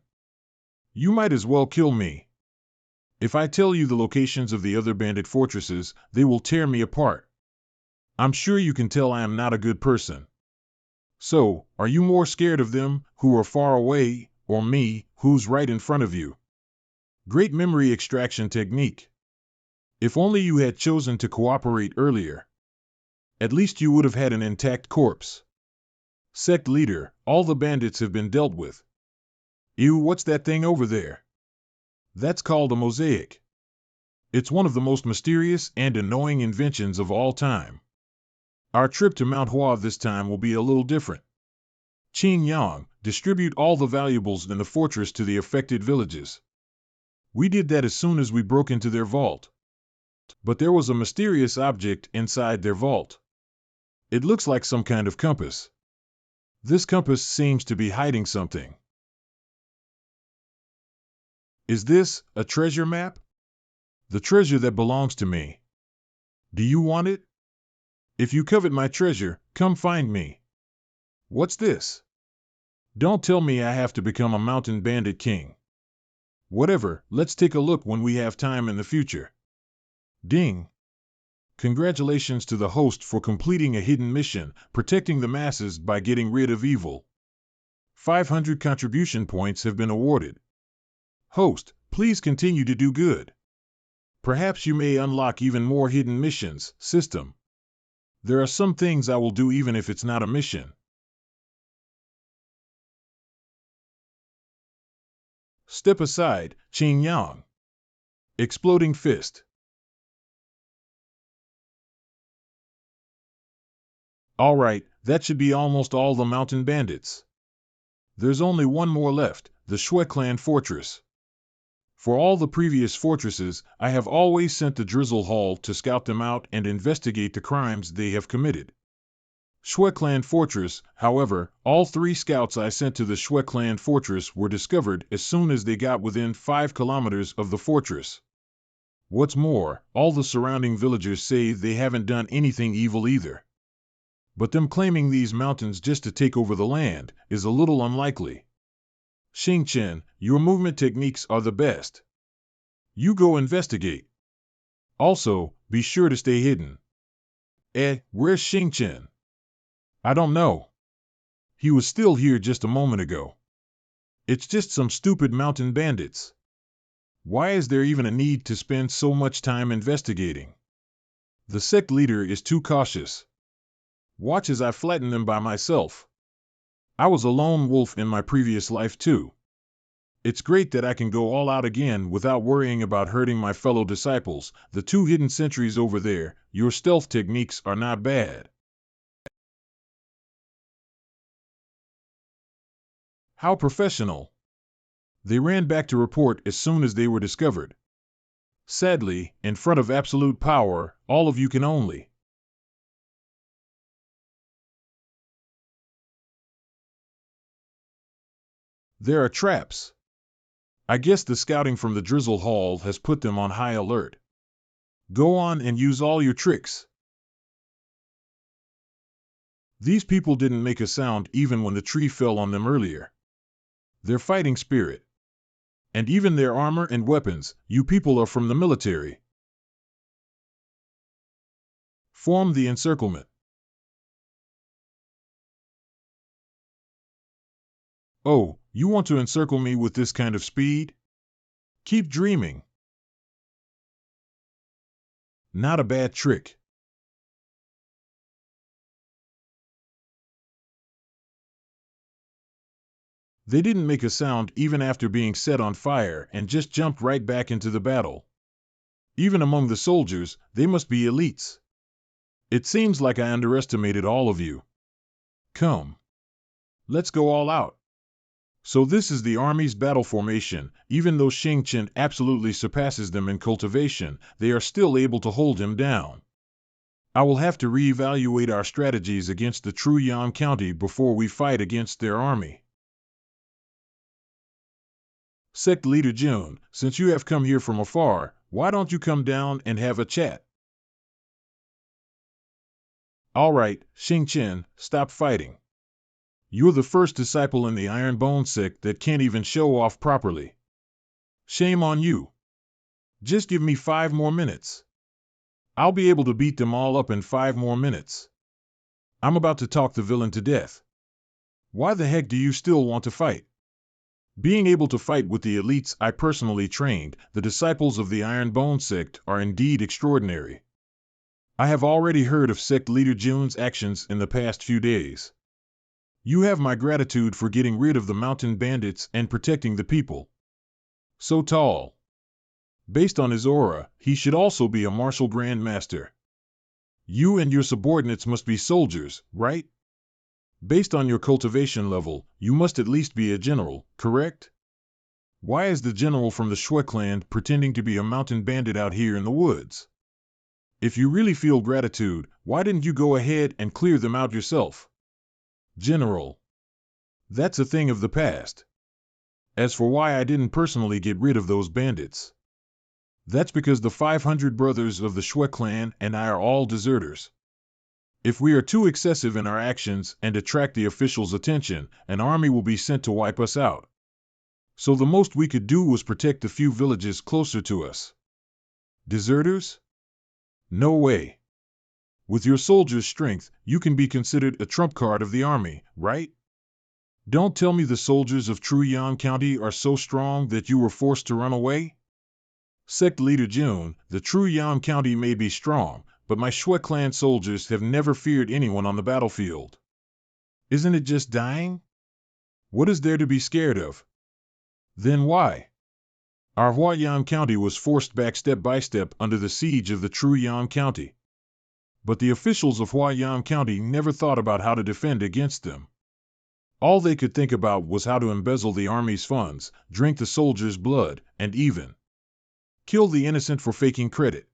You might as well kill me. If I tell you the locations of the other bandit fortresses, they will tear me apart. I'm sure you can tell I am not a good person. So, are you more scared of them, who are far away, or me, who's right in front of you? Great memory extraction technique. If only you had chosen to cooperate earlier. At least you would have had an intact corpse. Sect leader, all the bandits have been dealt with. Ew, what's that thing over there? That's called a mosaic. It's one of the most mysterious and annoying inventions of all time. Our trip to Manhua this time will be a little different. Qing Yang, distribute all the valuables in the fortress to the affected villages. We did that as soon as we broke into their vault. But there was a mysterious object inside their vault. It looks like some kind of compass. This compass seems to be hiding something. Is this a treasure map? The treasure that belongs to me. Do you want it? If you covet my treasure, come find me. What's this? Don't tell me I have to become a mountain bandit king. Whatever, let's take a look when we have time in the future. Ding! Congratulations to the host for completing a hidden mission, protecting the masses by getting rid of evil. 500 contribution points have been awarded. Host, please continue to do good. Perhaps you may unlock even more hidden missions. System. There are some things I will do even if it's not a mission. Step aside, Qing Yang. Exploding fist. All right, that should be almost all the mountain bandits. There's only one more left, the Shui clan fortress. For all the previous fortresses, I have always sent the Drizzle Hall to scout them out and investigate the crimes they have committed. Shui clan fortress, however, all 3 scouts I sent to the Shui clan fortress were discovered as soon as they got within 5 kilometers of the fortress. What's more, all the surrounding villagers say they haven't done anything evil either. But them claiming these mountains just to take over the land is a little unlikely. Xingqian, your movement techniques are the best. You go investigate. Also, be sure to stay hidden. Where's Xingqian? I don't know. He was still here just a moment ago. It's just some stupid mountain bandits. Why is there even a need to spend so much time investigating? The sect leader is too cautious. Watch as I flatten them by myself. I was a lone wolf in my previous life too. It's great that I can go all out again without worrying about hurting my fellow disciples. The 2 hidden sentries over there, your stealth techniques are not bad. How professional. They ran back to report as soon as they were discovered. Sadly, in front of absolute power, all of you can only. There are traps. I guess the scouting from the Drizzle Hall has put them on high alert. Go on and use all your tricks. These people didn't make a sound even when the tree fell on them earlier. Their fighting spirit. And even their armor and weapons, you people are from the military. Form the encirclement. Oh, you want to encircle me with this kind of speed? Keep dreaming. Not a bad trick. They didn't make a sound even after being set on fire and just jumped right back into the battle. Even among the soldiers, they must be elites. It seems like I underestimated all of you. Come. Let's go all out. So this is the army's battle formation. Even though Xing Chen absolutely surpasses them in cultivation, they are still able to hold him down. I will have to reevaluate our strategies against the true Yan County before we fight against their army. Sect Leader Jun, since you have come here from afar, why don't you come down and have a chat? All right, Xing Chen, stop fighting. You're the first disciple in the Iron Bone sect that can't even show off properly. Shame on you. Just give me 5 more minutes. I'll be able to beat them all up in 5 more minutes. I'm about to talk the villain to death. Why the heck do you still want to fight? Being able to fight with the elites I personally trained, the disciples of the Iron Bone sect, are indeed extraordinary. I have already heard of Sect Leader Jun's actions in the past few days. You have my gratitude for getting rid of the mountain bandits and protecting the people. So tall. Based on his aura, he should also be a martial grand master. You and your subordinates must be soldiers, right? Based on your cultivation level, you must at least be a general, correct? Why is the general from the Shui clan pretending to be a mountain bandit out here in the woods? If you really feel gratitude, why didn't you go ahead and clear them out yourself? General. That's a thing of the past. As for why I didn't personally get rid of those bandits, that's because the 500 brothers of the Shui clan and I are all deserters. If we are too excessive in our actions and attract the officials' attention, an army will be sent to wipe us out. So the most we could do was protect the few villages closer to us. Deserters? No way. With your soldiers' strength, you can be considered a trump card of the army, right? Don't tell me the soldiers of True Yan County are so strong that you were forced to run away? Sect Leader Jun, the True Yan County may be strong, but my Shui clan soldiers have never feared anyone on the battlefield. Isn't it just dying? What is there to be scared of? Then why? Our Huayan County was forced back step by step under the siege of the True Yan County. But the officials of Huayan County never thought about how to defend against them. All they could think about was how to embezzle the army's funds, drink the soldiers' blood, and even kill the innocent for faking credit.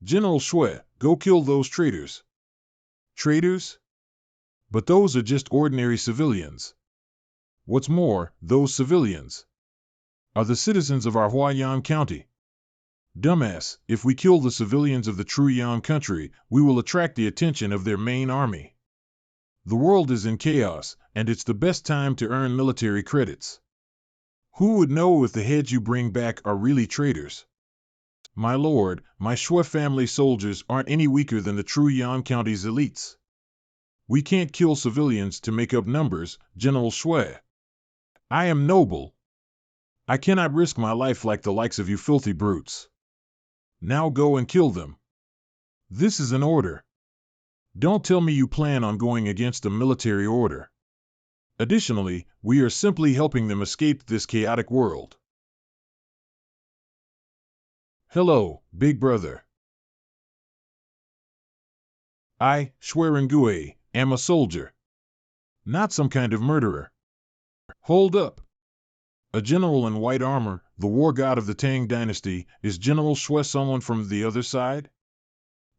General Shui, go kill those traitors. Traitors? But those are just ordinary civilians. What's more, those civilians are the citizens of our Huayan County. Dumbass, if we kill the civilians of the True Yan country, we will attract the attention of their main army. The world is in chaos, and it's the best time to earn military credits. Who would know if the heads you bring back are really traitors? My lord, my Shui family soldiers aren't any weaker than the True Yan County's elites. We can't kill civilians to make up numbers, General Shui. I am noble. I cannot risk my life like the likes of you filthy brutes. Now go and kill them. This is an order. Don't tell me you plan on going against a military order. Additionally, we are simply helping them escape this chaotic world. Hello, big brother. I, Shui Rengue, am a soldier. Not some kind of murderer. Hold up. A general in white armor, the war god of the Tang dynasty, is General Shui someone from the other side?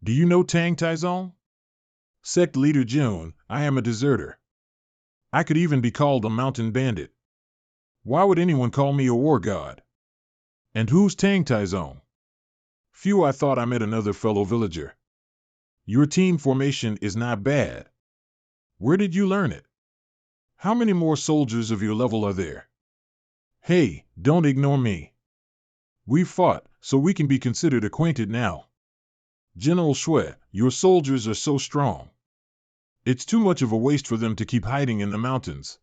Do you know Tang Taizong? Sect Leader Jun, I am a deserter. I could even be called a mountain bandit. Why would anyone call me a war god? And who's Tang Taizong? Phew, I thought I met another fellow villager. Your team formation is not bad. Where did you learn it? How many more soldiers of your level are there? Hey, don't ignore me. We've fought, so we can be considered acquainted now. General Shui, your soldiers are so strong. It's too much of a waste for them to keep hiding in the mountains.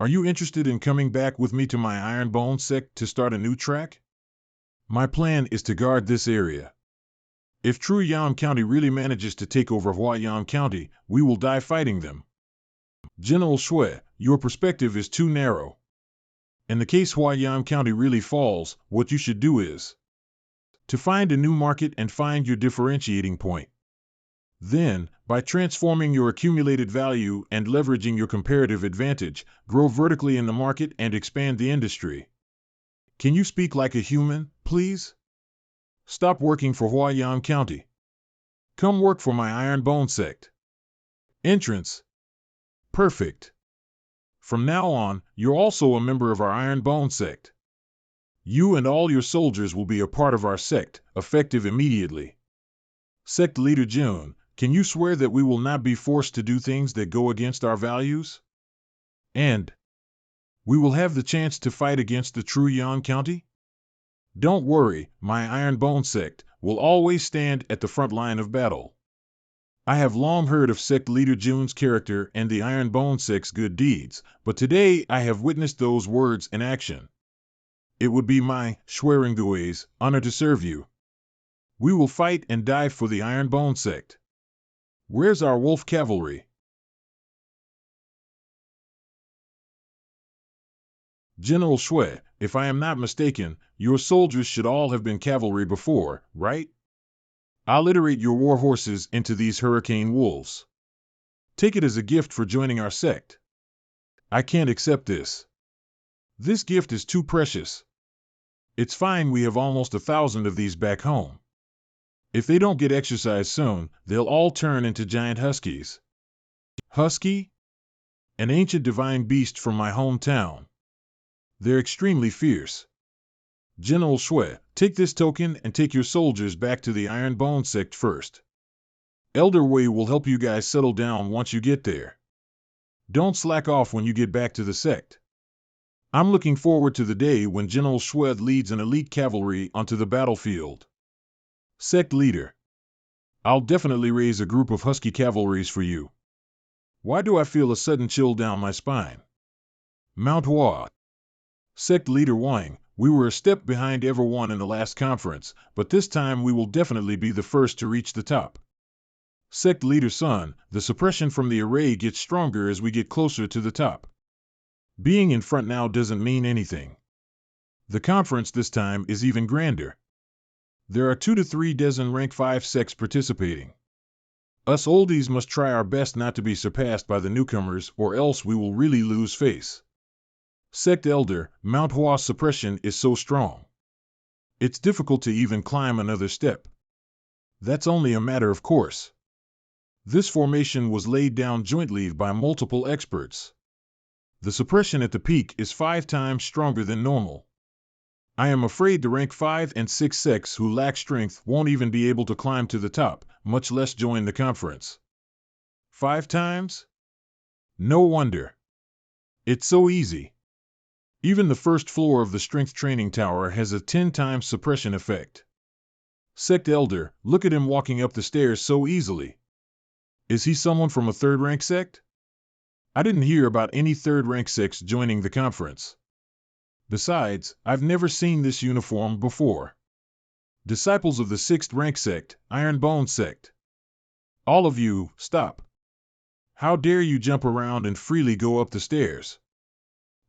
Are you interested in coming back with me to my Iron Bone sect to start a new track? My plan is to guard this area. If True Yan County really manages to take over Huayan County, we will die fighting them. General Shui, your perspective is too narrow. In the case Huayan County really falls, what you should do is to find a new market and find your differentiating point. Then, by transforming your accumulated value and leveraging your comparative advantage, grow vertically in the market and expand the industry. Can you speak like a human, please? Stop working for Huayan County. Come work for my Iron Bone Sect. Entrance. Perfect. From now on, you're also a member of our Iron Bone Sect. You and all your soldiers will be a part of our sect, effective immediately. Sect Leader Jun, can you swear that we will not be forced to do things that go against our values? And we will have the chance to fight against the true Yan County? Don't worry, my Iron Bone Sect will always stand at the front line of battle. I have long heard of Sect Leader Jun's character and the Iron Bone Sect's good deeds, but today I have witnessed those words in action. It would be my Schweringdue's honor to serve you. We will fight and die for the Iron Bone Sect. Where's our wolf cavalry? General Shui, if I am not mistaken, your soldiers should all have been cavalry before, right? I'll iterate your war horses into these hurricane wolves. Take it as a gift for joining our sect. I can't accept this. This gift is too precious. It's fine, we have almost 1,000 of these back home. If they don't get exercise soon, they'll all turn into giant huskies. Husky? An ancient divine beast from my hometown. They're extremely fierce. General Shui, take this token and take your soldiers back to the Iron Bone Sect first. Elder Wei will help you guys settle down once you get there. Don't slack off when you get back to the sect. I'm looking forward to the day when General Shui leads an elite cavalry onto the battlefield. Sect Leader, I'll definitely raise a group of husky cavalries for you. Why do I feel a sudden chill down my spine? Manhua. Sect Leader Wang, we were a step behind everyone in the last conference, but this time we will definitely be the first to reach the top. Sect Leader Sun, the suppression from the array gets stronger as we get closer to the top. Being in front now doesn't mean anything. The conference this time is even grander. There are 2 to 3 dozen rank 5 sects participating. Us oldies must try our best not to be surpassed by the newcomers, or else we will really lose face. Sect Elder, Manhua's suppression is so strong. It's difficult to even climb another step. That's only a matter of course. This formation was laid down jointly by multiple experts. The suppression at the peak is 5 times stronger than normal. I am afraid the rank 5 and 6 sects who lack strength won't even be able to climb to the top, much less join the conference. 5 times? No wonder. It's so easy. Even the first floor of the strength training tower has a 10 times suppression effect. Sect Elder, look at him walking up the stairs so easily. Is he someone from a 3rd rank sect? I didn't hear about any 3rd rank sects joining the conference. Besides, I've never seen this uniform before. Disciples of the 6th rank sect, Iron Bone Sect. All of you, stop. How dare you jump around and freely go up the stairs?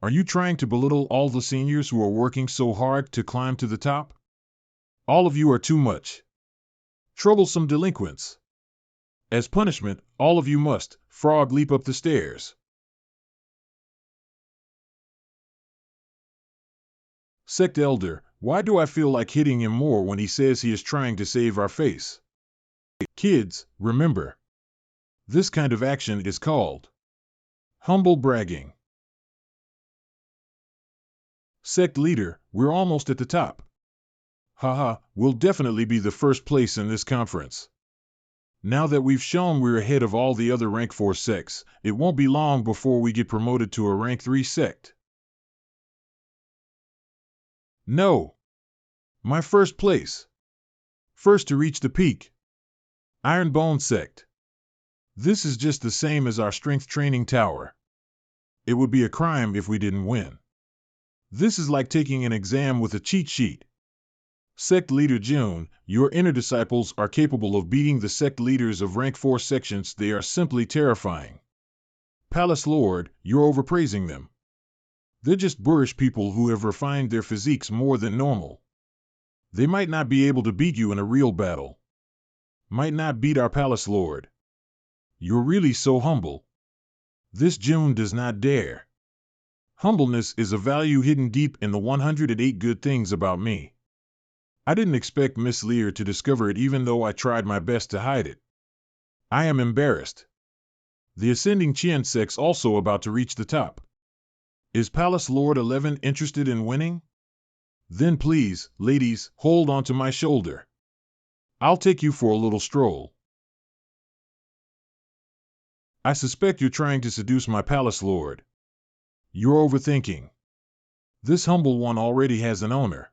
Are you trying to belittle all the seniors who are working so hard to climb to the top? All of you are too much. Troublesome delinquents. As punishment, all of you must, frog leap up the stairs. Sect Elder, why do I feel like hitting him more when he says he is trying to save our face? Kids, remember. This kind of action is called humble bragging. Sect Leader, we're almost at the top. Haha, we'll definitely be the first place in this conference. Now that we've shown we're ahead of all the other rank 4 sects, it won't be long before we get promoted to a rank 3 sect. No. My first place. First to reach the peak. Iron Bone Sect. This is just the same as our strength training tower. It would be a crime if we didn't win. This is like taking an exam with a cheat sheet. Sect Leader Jun, your inner disciples are capable of beating the sect leaders of rank 4 sections. They are simply terrifying. Palace Lord, you're overpraising them. They're just boorish people who have refined their physiques more than normal. They might not be able to beat you in a real battle. Might not beat our Palace Lord. You're really so humble. This June does not dare. Humbleness is a value hidden deep in the 108 good things about me. I didn't expect Miss Lear to discover it even though I tried my best to hide it. I am embarrassed. The ascending Qian Sect's also about to reach the top. Is Palace Lord 11 interested in winning? Then please, ladies, hold onto my shoulder. I'll take you for a little stroll. I suspect you're trying to seduce my Palace Lord. You're overthinking. This humble one already has an owner.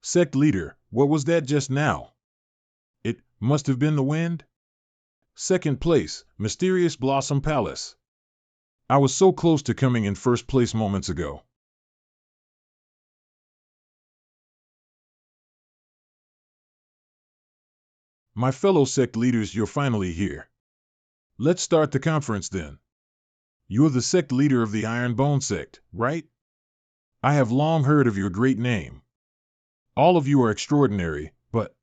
Sect leader, what was that just now? It must have been the wind? Second place, Mysterious Blossom Palace. I was so close to coming in first place moments ago. My fellow sect leaders, you're finally here. Let's start the conference then. You're the sect leader of the Iron Bone Sect, right? I have long heard of your great name. All of you are extraordinary, but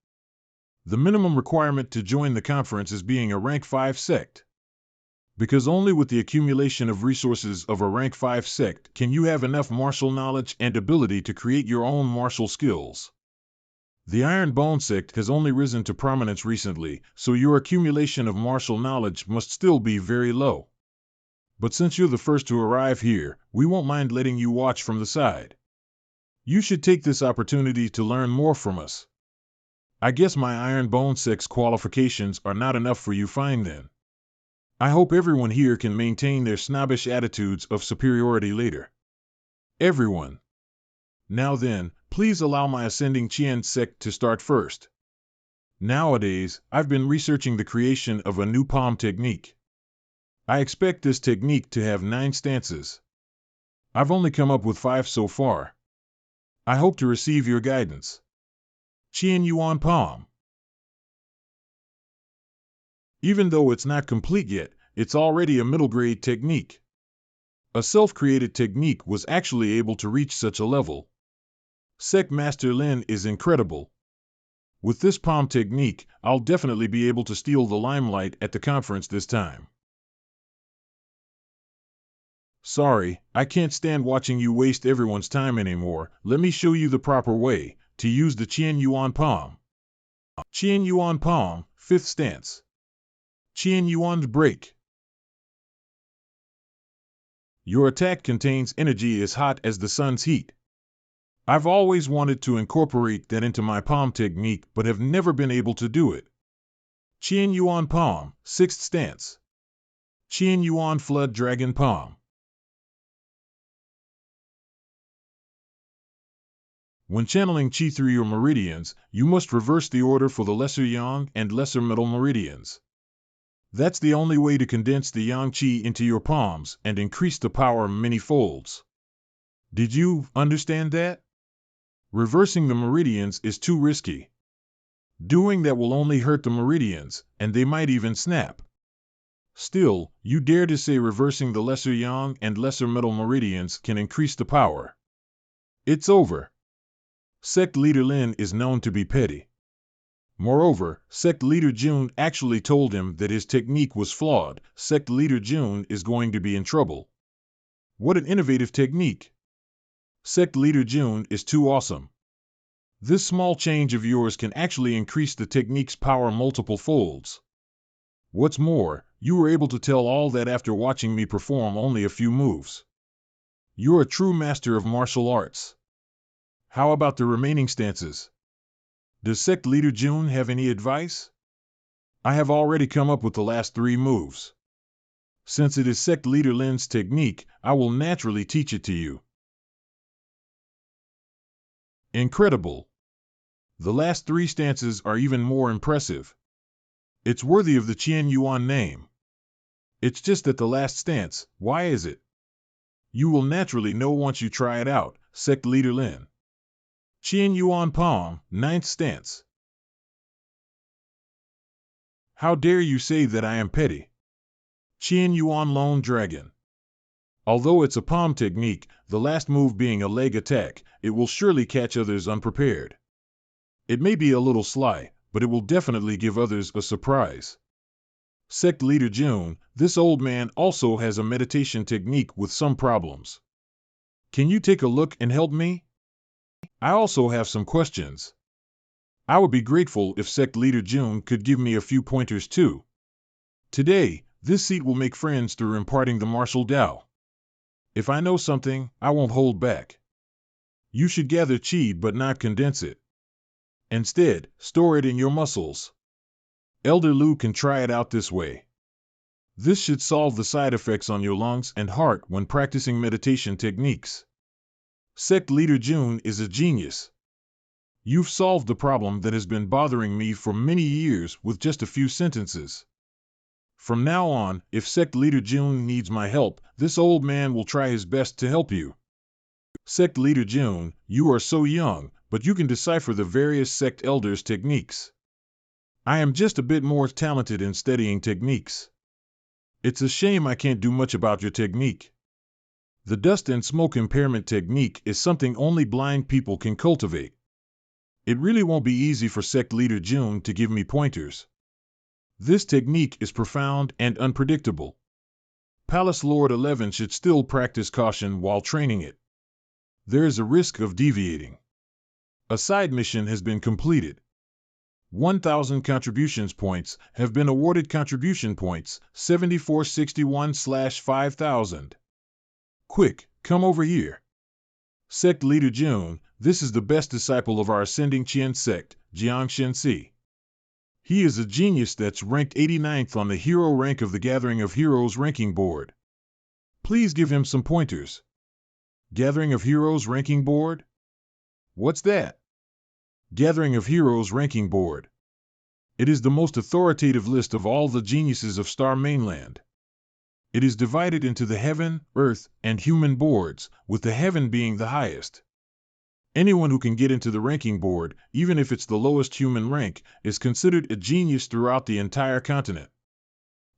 the minimum requirement to join the conference is being a rank 5 sect. Because only with the accumulation of resources of a rank 5 sect can you have enough martial knowledge and ability to create your own martial skills. The Iron Bone Sect has only risen to prominence recently, so your accumulation of martial knowledge must still be very low. But since you're the first to arrive here, we won't mind letting you watch from the side. You should take this opportunity to learn more from us. I guess my Iron Bone Sect's qualifications are not enough for you fine then. I hope everyone here can maintain their snobbish attitudes of superiority later. Everyone. Now then, please allow my ascending Qian Sect to start first. Nowadays, I've been researching the creation of a new palm technique. I expect this technique to have 9 stances. I've only come up with 5 so far. I hope to receive your guidance. Qian Yuan Palm. Even though it's not complete yet, it's already a middle-grade technique. A self-created technique was actually able to reach such a level. Sect Master Lin is incredible. With this palm technique, I'll definitely be able to steal the limelight at the conference this time. Sorry, I can't stand watching you waste everyone's time anymore. Let me show you the proper way to use the Qian Yuan Palm. Qian Yuan Palm, 5th stance. Qian Yuan's break. Your attack contains energy as hot as the sun's heat. I've always wanted to incorporate that into my palm technique but have never been able to do it. Qian Yuan Palm, 6th stance. Qian Yuan Flood Dragon Palm. When channeling qi through your meridians, you must reverse the order for the lesser yang and lesser middle meridians. That's the only way to condense the yang qi into your palms and increase the power many folds. Did you understand that? Reversing the meridians is too risky. Doing that will only hurt the meridians, and they might even snap. Still, you dare to say reversing the lesser yang and lesser middle meridians can increase the power. It's over. Sect leader Lin is known to be petty. Moreover, sect leader Jun actually told him that his technique was flawed. Sect leader Jun is going to be in trouble. What an innovative technique! Sect leader Jun is too awesome. This small change of yours can actually increase the technique's power multiple folds. What's more, you were able to tell all that after watching me perform only a few moves. You're a true master of martial arts. How about the remaining stances? Does sect leader Jun have any advice? I have already come up with the last 3 moves. Since it is sect leader Lin's technique, I will naturally teach it to you. Incredible! The last 3 stances are even more impressive. It's worthy of the Qian Yuan name. It's just that the last stance, why is it? You will naturally know once you try it out, sect leader Lin. Qian Yuan Palm, 9th stance. How dare you say that I am petty? Qian Yuan Lone Dragon. Although it's a palm technique, the last move being a leg attack, it will surely catch others unprepared. It may be a little sly, but it will definitely give others a surprise. Sect Leader June, this old man also has a meditation technique with some problems. Can you take a look and help me? I also have some questions. I would be grateful if Sect Leader June could give me a few pointers too. Today, this seat will make friends through imparting the martial Tao. If I know something, I won't hold back. You should gather qi but not condense it. Instead, store it in your muscles. Elder Lu can try it out this way. This should solve the side effects on your lungs and heart when practicing meditation techniques. Sect Leader June is a genius. You've solved the problem that has been bothering me for many years with just a few sentences. From now on, if Sect Leader June needs my help, this old man will try his best to help you. Sect Leader June, you are so young, but you can decipher the various sect elders' techniques. I am just a bit more talented in studying techniques. It's a shame I can't do much about your technique. The dust and smoke impairment technique is something only blind people can cultivate. It really won't be easy for Sect Leader June to give me pointers. This technique is profound and unpredictable. Palace Lord 11 should still practice caution while training it. There is a risk of deviating. A side mission has been completed. 1,000 contributions points have been awarded. Contribution points 7461/5000. Quick, come over here. Sect Leader June, this is the best disciple of our ascending Qian sect, Jiang Shensi. He is a genius that's ranked 89th on the hero rank of the Gathering of Heroes ranking board. Please give him some pointers. Gathering of Heroes ranking board? What's that? Gathering of Heroes ranking board. It is the most authoritative list of all the geniuses of Star Mainland. It is divided into the Heaven, Earth, and Human boards, with the Heaven being the highest. Anyone who can get into the ranking board, even if it's the lowest human rank, is considered a genius throughout the entire continent.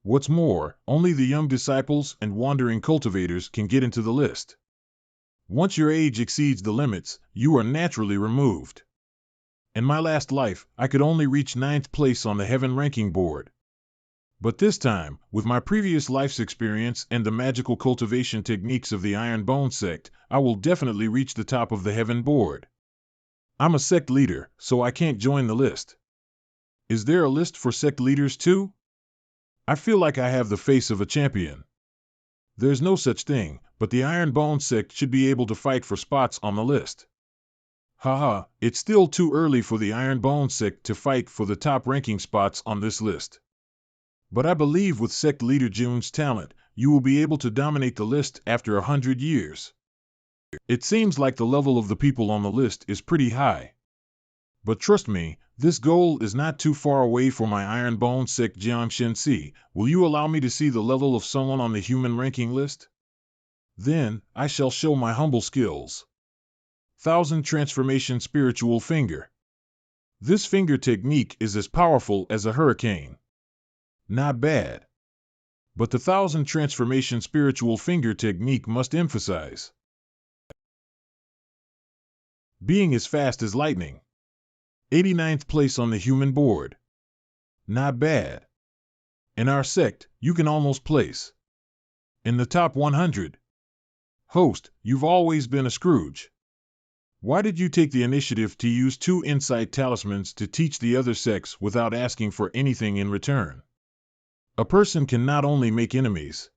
What's more, only the young disciples and wandering cultivators can get into the list. Once your age exceeds the limits, you are naturally removed. In my last life, I could only reach 9th place on the Heaven ranking board. But this time, with my previous life's experience and the magical cultivation techniques of the Iron Bone sect, I will definitely reach the top of the Heaven board. I'm a sect leader, so I can't join the list. Is there a list for sect leaders too? I feel like I have the face of a champion. There's no such thing, but the Iron Bone sect should be able to fight for spots on the list. Haha, it's still too early for the Iron Bone sect to fight for the top ranking spots on this list. But I believe with Sect Leader June's talent, you will be able to dominate the list after 100 years. It seems like the level of the people on the list is pretty high. But trust me, this goal is not too far away for my Iron Bone sect Jiang Shensi. Will you allow me to see the level of someone on the human ranking list? Then, I shall show my humble skills. 1000 Transformation Spiritual Finger. This finger technique is as powerful as a hurricane. Not bad. But the 1000 Transformation Spiritual Finger technique must emphasize being as fast as lightning. 89th place on the human board. Not bad. In our sect, you can almost place in the top 100. Host, you've always been a Scrooge. Why did you take the initiative to use 2 insight talismans to teach the other sects without asking for anything in return? A person can not only make enemies.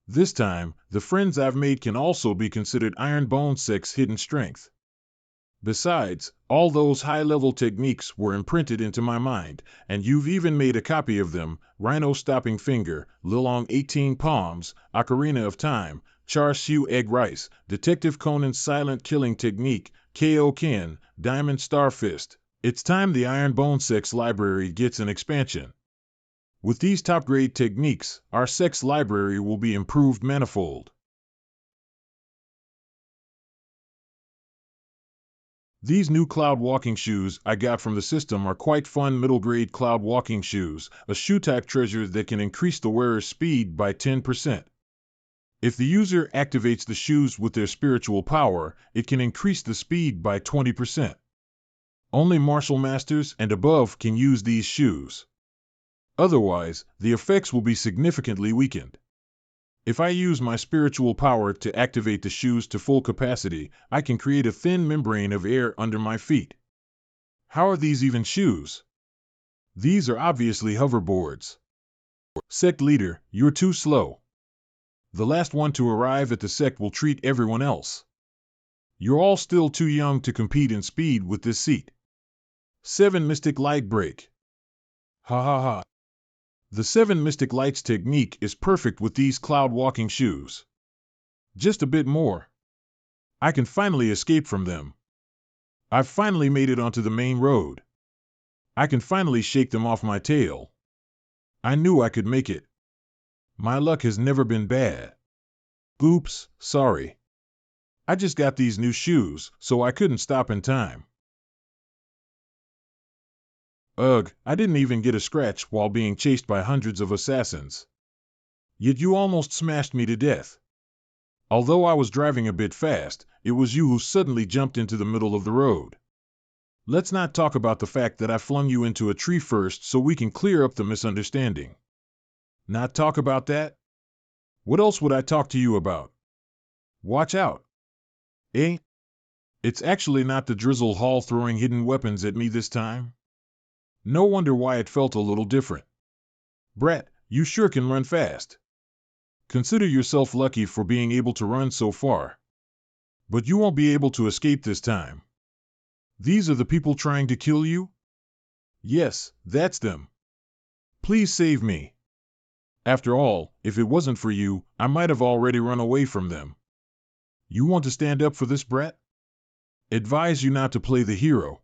This time, the friends I've made can also be considered Iron Bone sect's hidden strength. Besides, all those high-level techniques were imprinted into my mind, and you've even made a copy of them: Rhino Stopping Finger, Lilong 18 Palms, Ocarina of Time, Char Siu Egg Rice, Detective Conan's Silent Killing Technique, K.O. Ken, Diamond Star Fist. It's time the Iron Bone sect's library gets an expansion. With these top-grade techniques, our sect's library will be improved manifold. These new cloud walking shoes I got from the system are quite fun middle grade cloud walking shoes, a shoe type treasure that can increase the wearer's speed by 10%. If the user activates the shoes with their spiritual power, it can increase the speed by 20%. Only martial masters and above can use these shoes. Otherwise, the effects will be significantly weakened. If I use my spiritual power to activate the shoes to full capacity, I can create a thin membrane of air under my feet. How are these even shoes? These are obviously hoverboards. Sect leader, you're too slow. The last one to arrive at the sect will treat everyone else. You're all still too young to compete in speed with this seat. 7 Mystic Light Break. Ha ha ha. The 7 Mystic Lights technique is perfect with these cloud walking shoes. Just a bit more. I can finally escape from them. I've finally made it onto the main road. I can finally shake them off my tail. I knew I could make it. My luck has never been bad. Oops, sorry. I just got these new shoes, so I couldn't stop in time. Ugh, I didn't even get a scratch while being chased by hundreds of assassins. Yet you almost smashed me to death. Although I was driving a bit fast, it was you who suddenly jumped into the middle of the road. Let's not talk about the fact that I flung you into a tree first so we can clear up the misunderstanding. Not talk about that? What else would I talk to you about? Watch out. Eh? It's actually not the Drizzle Hall throwing hidden weapons at me this time. No wonder why it felt a little different. Brat, you sure can run fast. Consider yourself lucky for being able to run so far. But you won't be able to escape this time. These are the people trying to kill you? Yes, that's them. Please save me. After all, if it wasn't for you, I might have already run away from them. You want to stand up for this, brat? Advise you not to play the hero.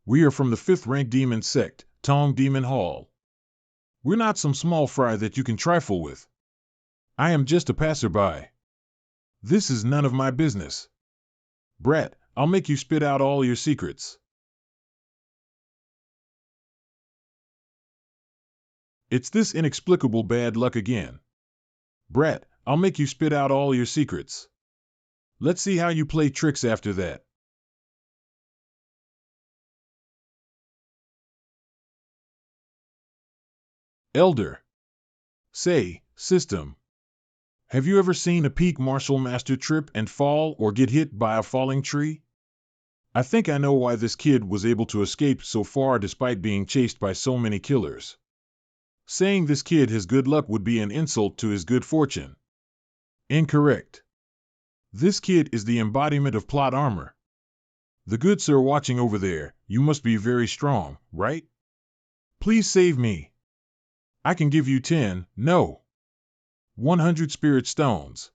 We are from the 5th rank demon sect, Tong Demon Hall. We're not some small fry that you can trifle with. I am just a passerby. This is none of my business. Brat, I'll make you spit out all your secrets. It's this inexplicable bad luck again. Brat, I'll make you spit out all your secrets. Let's see how you play tricks after that. Elder. Say, system. Have you ever seen a peak martial master trip and fall or get hit by a falling tree? I think I know why this kid was able to escape so far despite being chased by so many killers. Saying this kid has good luck would be an insult to his good fortune. Incorrect. This kid is the embodiment of plot armor. The good sir watching over there, you must be very strong, right? Please save me. I can give you 10, no, 100 spirit stones.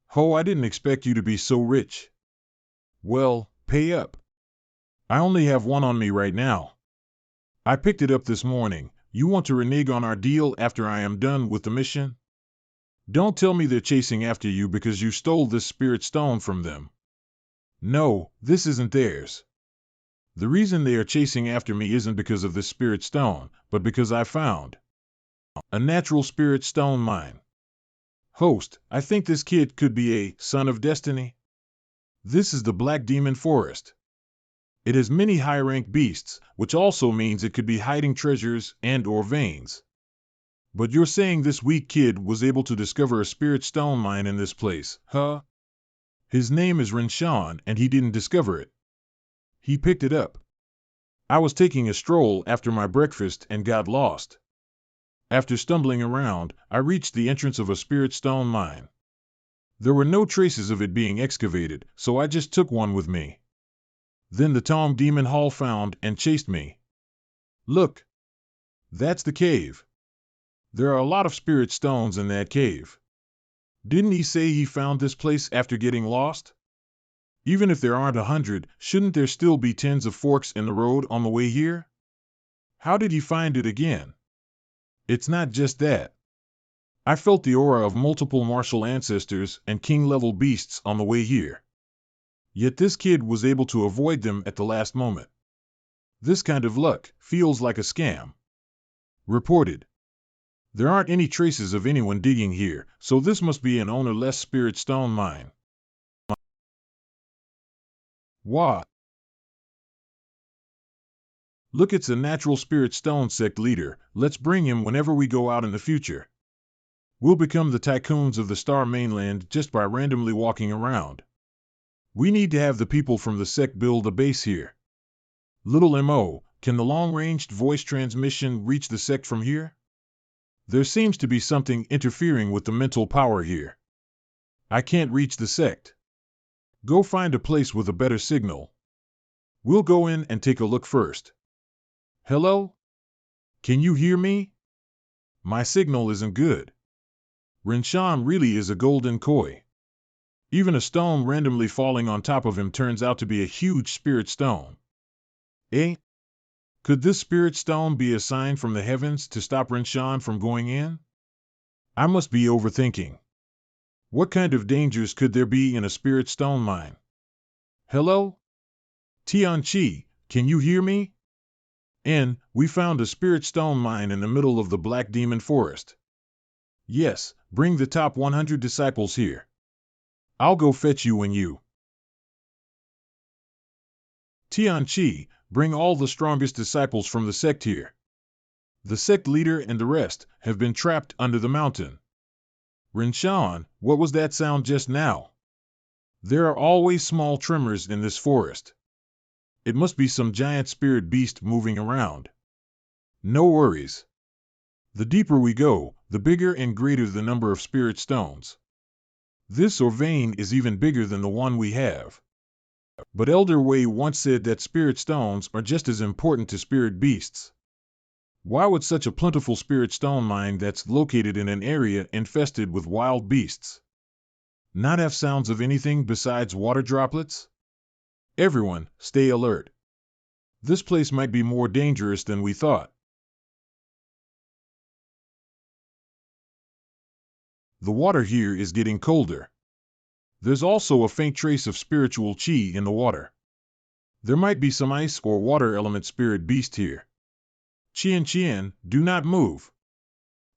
Ho, I didn't expect you to be so rich. Well, pay up. I only have one on me right now. I picked it up this morning. You want to renege on our deal after I am done with the mission? Don't tell me they're chasing after you because you stole this spirit stone from them. No, this isn't theirs. The reason they are chasing after me isn't because of this spirit stone, but because I found a natural spirit stone mine. Host, I think this kid could be a son of destiny. This is the Black Demon Forest. It has many high-rank beasts, which also means it could be hiding treasures and or veins. But you're saying this weak kid was able to discover a spirit stone mine in this place, huh? His name is Rinshan and he didn't discover it. He picked it up. I was taking a stroll after my breakfast and got lost. After stumbling around, I reached the entrance of a spirit stone mine. There were no traces of it being excavated, so I just took one with me. Then the Tong Demon Hall found and chased me. Look. That's the cave. There are a lot of spirit stones in that cave. Didn't he say he found this place after getting lost? Even if there aren't 100, shouldn't there still be tens of forks in the road on the way here? How did he find it again? It's not just that. I felt the aura of multiple martial ancestors and king-level beasts on the way here. Yet this kid was able to avoid them at the last moment. This kind of luck feels like a scam. Reported. There aren't any traces of anyone digging here, so this must be an ownerless spirit stone mine. What? Look, it's a natural spirit stone sect leader. Let's bring him whenever we go out in the future. We'll become the tycoons of the Star Mainland just by randomly walking around. We need to have the people from the sect build a base here. Little M.O., can the long-ranged voice transmission reach the sect from here? There seems to be something interfering with the mental power here. I can't reach the sect. Go find a place with a better signal. We'll go in and take a look first. Hello? Can you hear me? My signal isn't good. Rinshan really is a golden koi. Even a stone randomly falling on top of him turns out to be a huge spirit stone. Eh? Could this spirit stone be a sign from the heavens to stop Rinshan from going in? I must be overthinking. What kind of dangers could there be in a spirit stone mine? Hello? Tianqi, can you hear me? We found a spirit stone mine in the middle of the Black Demon Forest. Yes, bring the top 100 disciples here. I'll go fetch you when you. Tianqi, bring all the strongest disciples from the sect here. The sect leader and the rest have been trapped under the mountain. Rinshan, what was that sound just now? There are always small tremors in this forest. It must be some giant spirit beast moving around. No worries. The deeper we go, the bigger and greater the number of spirit stones. This or vein is even bigger than the one we have. But Elder Wei once said that spirit stones are just as important to spirit beasts. Why would such a plentiful spirit stone mine that's located in an area infested with wild beasts not have sounds of anything besides water droplets? Everyone, stay alert. This place might be more dangerous than we thought. The water here is getting colder. There's also a faint trace of spiritual chi in the water. There might be some ice or water element spirit beast here. Qian, do not move.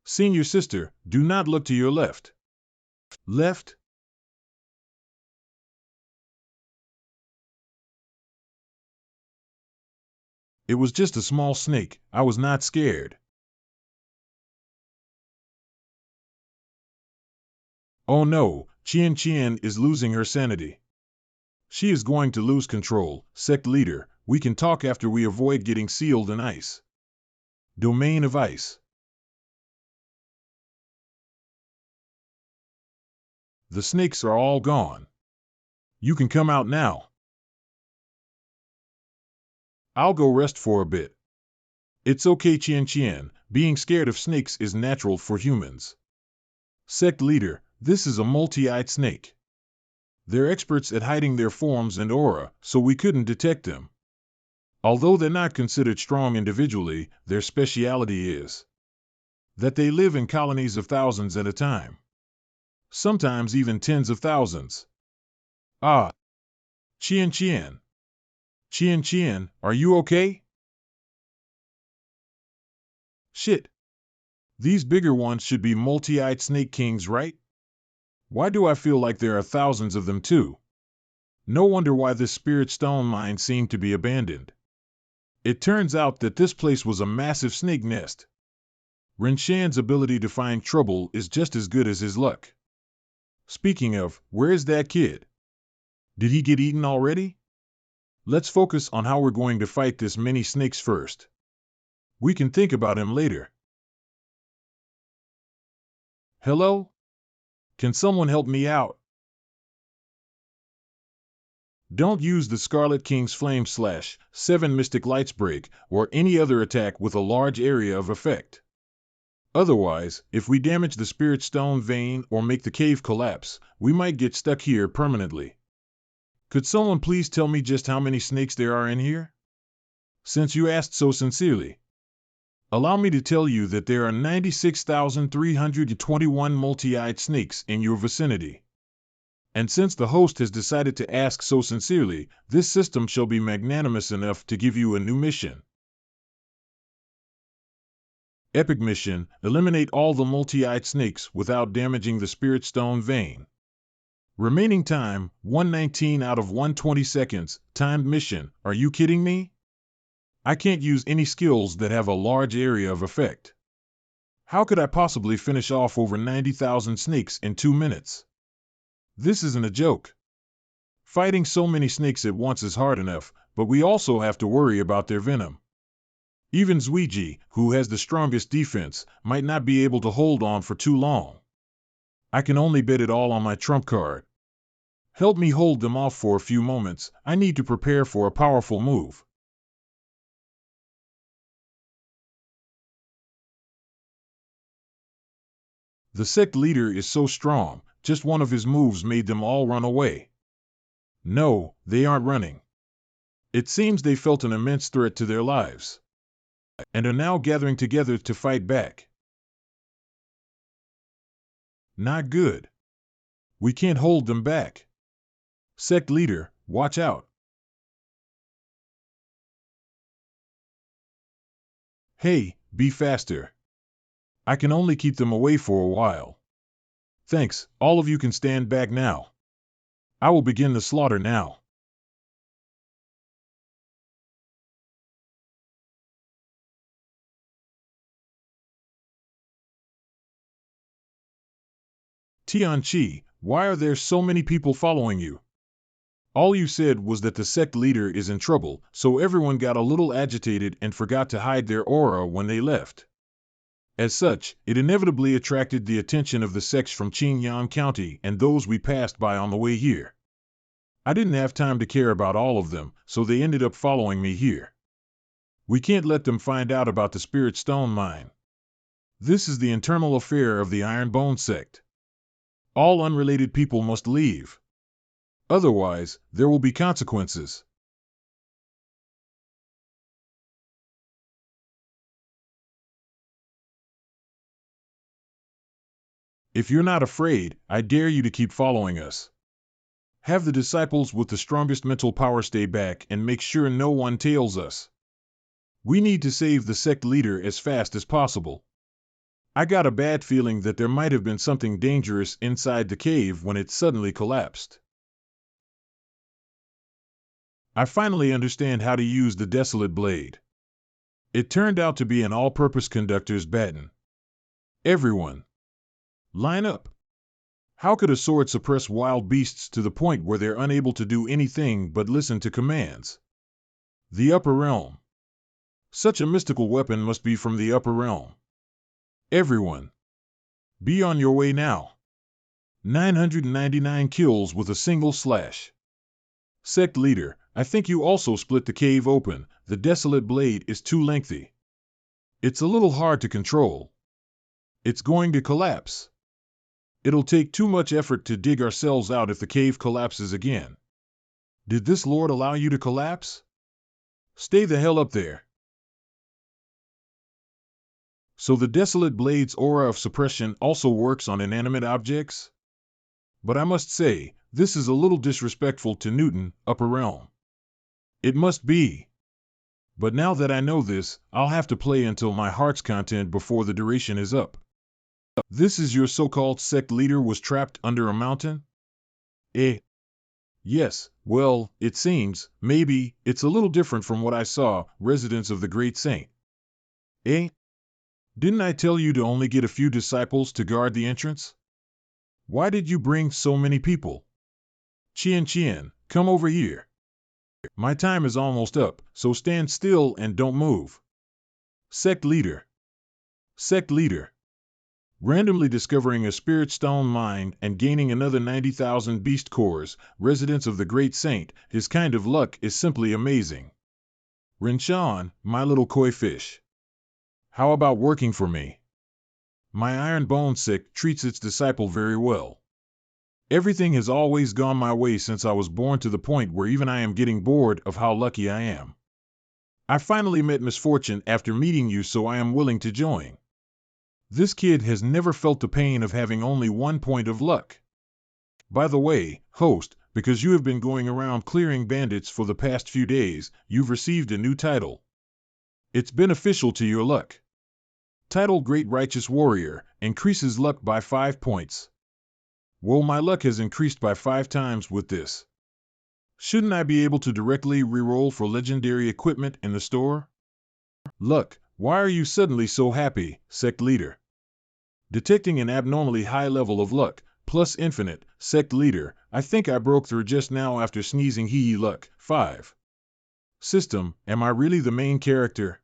Senior sister, do not look to your left. Left? It was just a small snake. I was not scared. Oh no, Qian is losing her sanity. She is going to lose control. Sect leader, we can talk after we avoid getting sealed in ice. Domain of ice. The snakes are all gone. You can come out now. I'll go rest for a bit. It's okay, Qian. Being scared of snakes is natural for humans. Sect leader, this is a multi-eyed snake. They're experts at hiding their forms and aura, so we couldn't detect them. Although they're not considered strong individually, their speciality is that they live in colonies of thousands at a time. Sometimes even tens of thousands. Ah. Qian. Qian, are you okay? Shit. These bigger ones should be multi-eyed snake kings, right? Why do I feel like there are thousands of them too? No wonder why this spirit stone mine seemed to be abandoned. It turns out that this place was a massive snake nest. Rinshan's ability to find trouble is just as good as his luck. Speaking of, where's that kid? Did he get eaten already? Let's focus on how we're going to fight this many snakes first. We can think about him later. Hello? Can someone help me out? Don't use the Scarlet King's Flame Slash, 7 Mystic Lights Break, or any other attack with a large area of effect. Otherwise, if we damage the Spirit Stone vein or make the cave collapse, we might get stuck here permanently. Could someone please tell me just how many snakes there are in here? Since you asked so sincerely. Allow me to tell you that there are 96,321 multi-eyed snakes in your vicinity. And since the host has decided to ask so sincerely, this system shall be magnanimous enough to give you a new mission. Epic mission: eliminate all the multi-eyed snakes without damaging the spirit stone vein. Remaining time, 119 out of 120 seconds. Timed mission: are you kidding me? I can't use any skills that have a large area of effect. How could I possibly finish off over 90,000 snakes in 2 minutes? This isn't a joke. Fighting so many snakes at once is hard enough, but we also have to worry about their venom. Even Zuiji, who has the strongest defense, might not be able to hold on for too long. I can only bet it all on my trump card. Help me hold them off for a few moments. I need to prepare for a powerful move. The sect leader is so strong, just one of his moves made them all run away. No, they aren't running. It seems they felt an immense threat to their lives, and are now gathering together to fight back. Not good. We can't hold them back. Sect leader, watch out. Hey, be faster. I can only keep them away for a while. Thanks, all of you can stand back now. I will begin the slaughter now. Tianqi, why are there so many people following you? All you said was that the sect leader is in trouble, so everyone got a little agitated and forgot to hide their aura when they left. As such, it inevitably attracted the attention of the sects from Qingyang County and those we passed by on the way here. I didn't have time to care about all of them, so they ended up following me here. We can't let them find out about the Spirit Stone mine. This is the internal affair of the Iron Bone sect. All unrelated people must leave. Otherwise, there will be consequences. If you're not afraid, I dare you to keep following us. Have the disciples with the strongest mental power stay back and make sure no one tails us. We need to save the sect leader as fast as possible. I got a bad feeling that there might have been something dangerous inside the cave when it suddenly collapsed. I finally understand how to use the Desolate Blade. It turned out to be an all-purpose conductor's baton. Everyone, line up. How could a sword suppress wild beasts to the point where they're unable to do anything but listen to commands? The upper realm. Such a mystical weapon must be from the upper realm. Everyone, be on your way now. 999 kills with a single slash. Sect leader, I think you also split the cave open. The Desolate Blade is too lengthy. It's a little hard to control. It's going to collapse. It'll take too much effort to dig ourselves out if the cave collapses again. Did this lord allow you to collapse? Stay the hell up there. So the Desolate Blade's aura of suppression also works on inanimate objects? But I must say, this is a little disrespectful to Newton, upper realm. It must be. But now that I know this, I'll have to play until my heart's content before the duration is up. This is your so-called sect leader was trapped under a mountain? Eh? Yes, well, it seems, maybe, it's a little different from what I saw, residents of the great saint. Eh? Didn't I tell you to only get a few disciples to guard the entrance? Why did you bring so many people? Qian, come over here. My time is almost up, so stand still and don't move. Sect leader. Sect leader. Randomly discovering a spirit stone mine and gaining another 90,000 beast cores, residents of the great saint, his kind of luck is simply amazing. Rinshan, my little koi fish. How about working for me? My Iron Bone sect treats its disciple very well. Everything has always gone my way since I was born, to the point where even I am getting bored of how lucky I am. I finally met misfortune after meeting you, so I am willing to join. This kid has never felt the pain of having only 1 point of luck. By the way, host, because you have been going around clearing bandits for the past few days, you've received a new title. It's beneficial to your luck. Title Great Righteous Warrior, increases luck by 5 points. Well, my luck has increased by 5 times with this. Shouldn't I be able to directly reroll for legendary equipment in the store? Luck, why are you suddenly so happy, Sect Leader? Detecting an abnormally high level of luck, plus infinite, Sect Leader, I think I broke through just now after sneezing. Hee luck, 5. System, am I really the main character?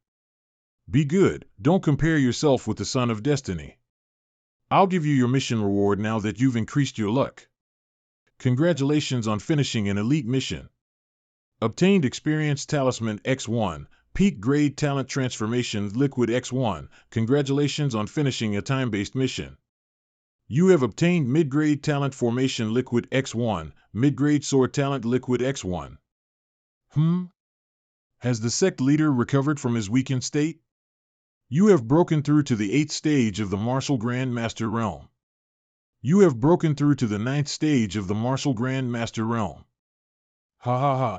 Be good, don't compare yourself with the Son of Destiny. I'll give you your mission reward now that you've increased your luck. Congratulations on finishing an elite mission. Obtained Experience Talisman X1, Peak Grade Talent Transformation Liquid X1, congratulations on finishing a time-based mission. You have obtained Mid-Grade Talent Formation Liquid X1, Mid-Grade Sword Talent Liquid X1. Has the Sect Leader recovered from his weakened state? You have broken through to the 8th stage of the Martial Grand Master Realm. You have broken through to the 9th stage of the Martial Grand Master Realm. Ha ha ha.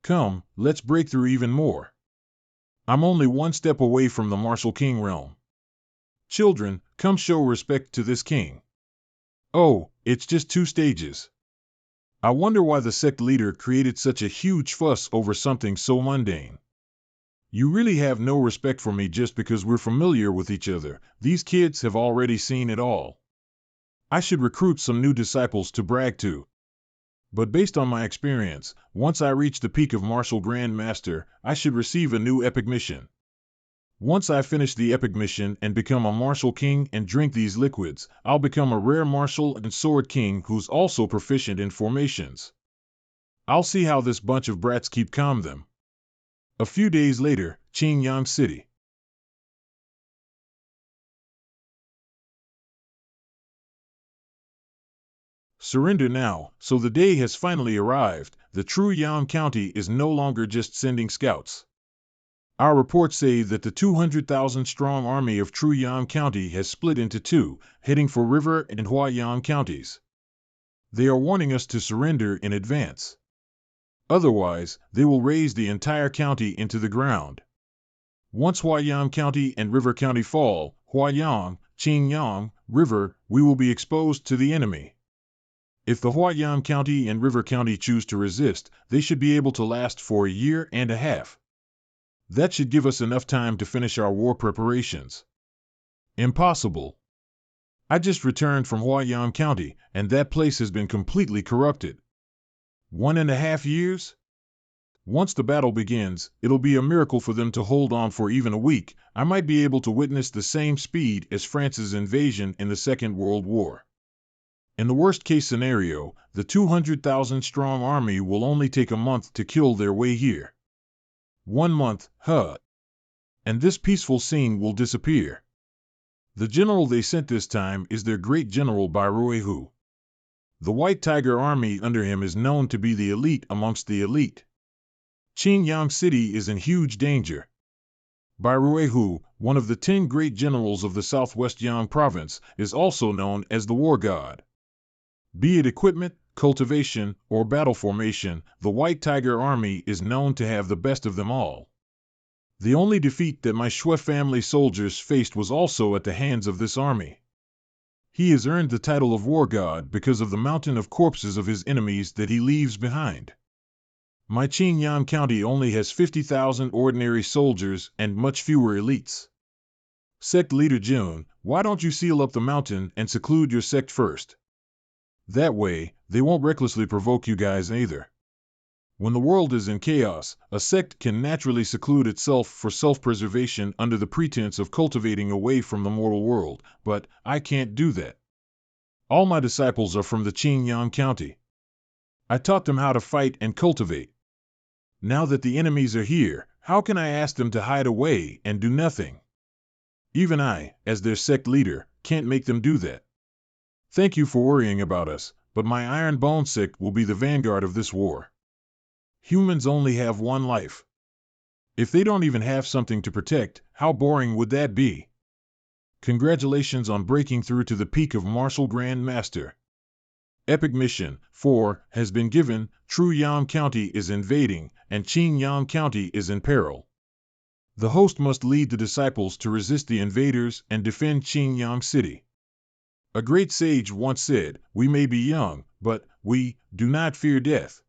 Come, let's break through even more. I'm only one step away from the Martial King realm. Children, come show respect to this king. Oh, it's just 2 stages. I wonder why the Sect Leader created such a huge fuss over something so mundane. You really have no respect for me just because we're familiar with each other. These kids have already seen it all. I should recruit some new disciples to brag to. But based on my experience, once I reach the peak of Martial Grand Master, I should receive a new epic mission. Once I finish the epic mission and become a Martial King and drink these liquids, I'll become a rare Martial and Sword King who's also proficient in formations. I'll see how this bunch of brats keep calm them. A few days later, Qingyang City. Surrender now, so the day has finally arrived. The true Yang County is no longer just sending scouts. Our reports say that the 200,000-strong army of True Yang County has split into 2, heading for River and Huayang counties. They are warning us to surrender in advance. Otherwise, they will raze the entire county into the ground. Once Huayang County and River County fall, Huayang, Qingyang, River, we will be exposed to the enemy. If the Huayang County and River County choose to resist, they should be able to last for a year and a half. That should give us enough time to finish our war preparations. Impossible. I just returned from Huayang County, and that place has been completely corrupted. 1.5 years? Once the battle begins, it'll be a miracle for them to hold on for even a week. I might be able to witness the same speed as France's invasion in the Second World War. In the worst-case scenario, the 200,000-strong army will only take a month to kill their way here. 1 month, and this peaceful scene will disappear. The general they sent this time is their great general Bairuehu. The White Tiger Army under him is known to be the elite amongst the elite. Qingyang City is in huge danger. Bairuehu, one of the 10 great generals of the Southwest Yang Province, is also known as the War God. Be it equipment, cultivation, or battle formation, the White Tiger Army is known to have the best of them all. The only defeat that my Shui family soldiers faced was also at the hands of this army. He has earned the title of War God because of the mountain of corpses of his enemies that he leaves behind. My Qingyang County only has 50,000 ordinary soldiers and much fewer elites. Sect Leader Jun, why don't you seal up the mountain and seclude your sect first? That way, they won't recklessly provoke you guys either. When the world is in chaos, a sect can naturally seclude itself for self-preservation under the pretense of cultivating away from the mortal world, but I can't do that. All my disciples are from the Qingyang County. I taught them how to fight and cultivate. Now that the enemies are here, how can I ask them to hide away and do nothing? Even I, as their sect leader, can't make them do that. Thank you for worrying about us, but my Iron Bone sect will be the vanguard of this war. Humans only have one life. If they don't even have something to protect, how boring would that be? Congratulations on breaking through to the peak of Martial Grand Master. Epic Mission 4 has been given. Truyang County is invading, and Qingyang County is in peril. The host must lead the disciples to resist the invaders and defend Qingyang City. A great sage once said, "We may be young, but we do not fear death."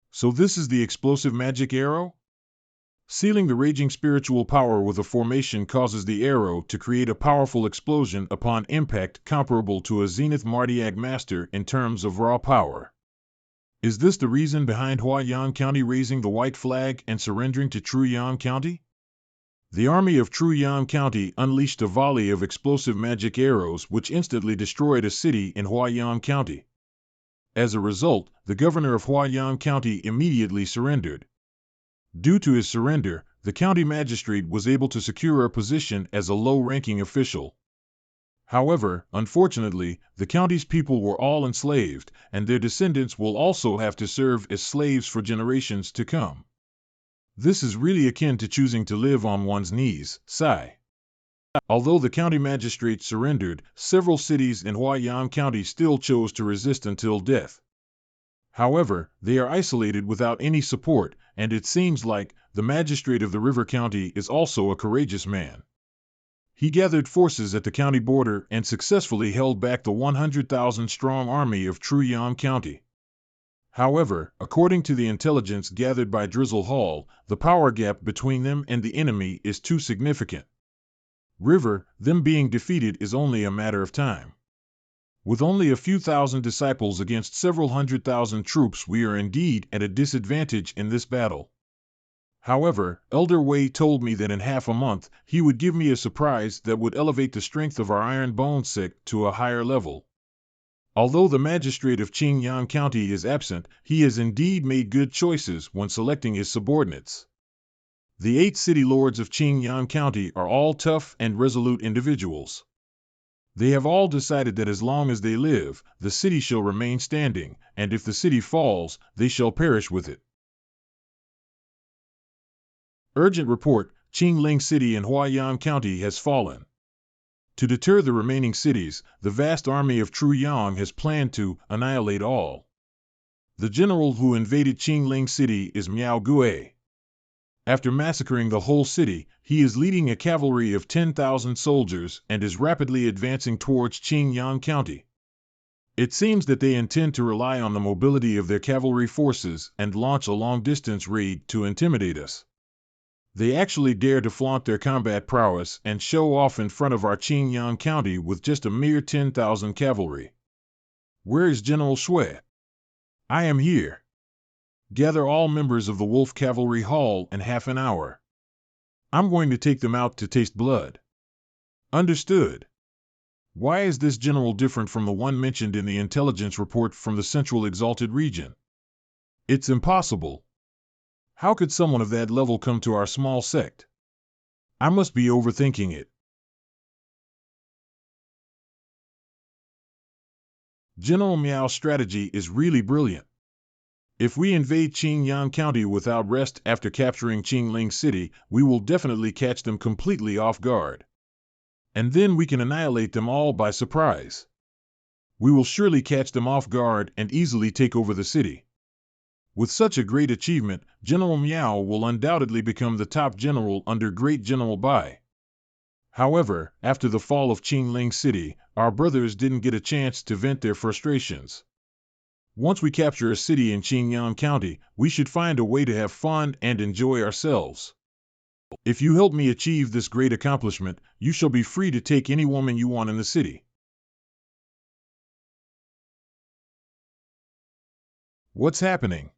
So this is the explosive magic arrow? Sealing the raging spiritual power with a formation causes the arrow to create a powerful explosion upon impact comparable to a Zenith Martiag Master in terms of raw power. Is this the reason behind Huayan County raising the white flag and surrendering to Truyang County? The army of Truyang County unleashed a volley of explosive magic arrows which instantly destroyed a city in Huayan County. As a result, the governor of Huayan County immediately surrendered. Due to his surrender, the county magistrate was able to secure a position as a low-ranking official. However, unfortunately, the county's people were all enslaved, and their descendants will also have to serve as slaves for generations to come. This is really akin to choosing to live on one's knees, sigh. Although the county magistrate surrendered, several cities in Huayan County still chose to resist until death. However, they are isolated without any support, and it seems like the magistrate of the river county is also a courageous man. He gathered forces at the county border and successfully held back the 100,000-strong army of Truyang County. However, according to the intelligence gathered by Drizzle Hall, the power gap between them and the enemy is too significant. River, them being defeated is only a matter of time. With only a few thousand disciples against several 100,000 troops, we are indeed at a disadvantage in this battle. However, Elder Wei told me that in half a month, he would give me a surprise that would elevate the strength of our Iron Bone sect to a higher level. Although the magistrate of Qingyang County is absent, he has indeed made good choices when selecting his subordinates. The 8 city lords of Qingyang County are all tough and resolute individuals. They have all decided that as long as they live, the city shall remain standing, and if the city falls, they shall perish with it. Urgent report, Qingling City in Huayan County has fallen. To deter the remaining cities, the vast army of Truyang has planned to annihilate all. The general who invaded Qingling City is Miao Gue. After massacring the whole city, he is leading a cavalry of 10,000 soldiers and is rapidly advancing towards Qingyang County. It seems that they intend to rely on the mobility of their cavalry forces and launch a long-distance raid to intimidate us. They actually dare to flaunt their combat prowess and show off in front of our Qingyang County with just a mere 10,000 cavalry. Where is General Shui? I am here. Gather all members of the Wolf Cavalry Hall in half an hour. I'm going to take them out to taste blood. Understood. Why is this general different from the one mentioned in the intelligence report from the Central Exalted Region? It's impossible. How could someone of that level come to our small sect? I must be overthinking it. General Miao's strategy is really brilliant. If we invade Qingyang County without rest after capturing Qingling City, we will definitely catch them completely off guard. And then we can annihilate them all by surprise. We will surely catch them off guard and easily take over the city. With such a great achievement, General Miao will undoubtedly become the top general under Great General Bai. However, after the fall of Qingling City, our brothers didn't get a chance to vent their frustrations. Once we capture a city in Qingyang County, we should find a way to have fun and enjoy ourselves. If you help me achieve this great accomplishment, you shall be free to take any woman you want in the city. What's happening?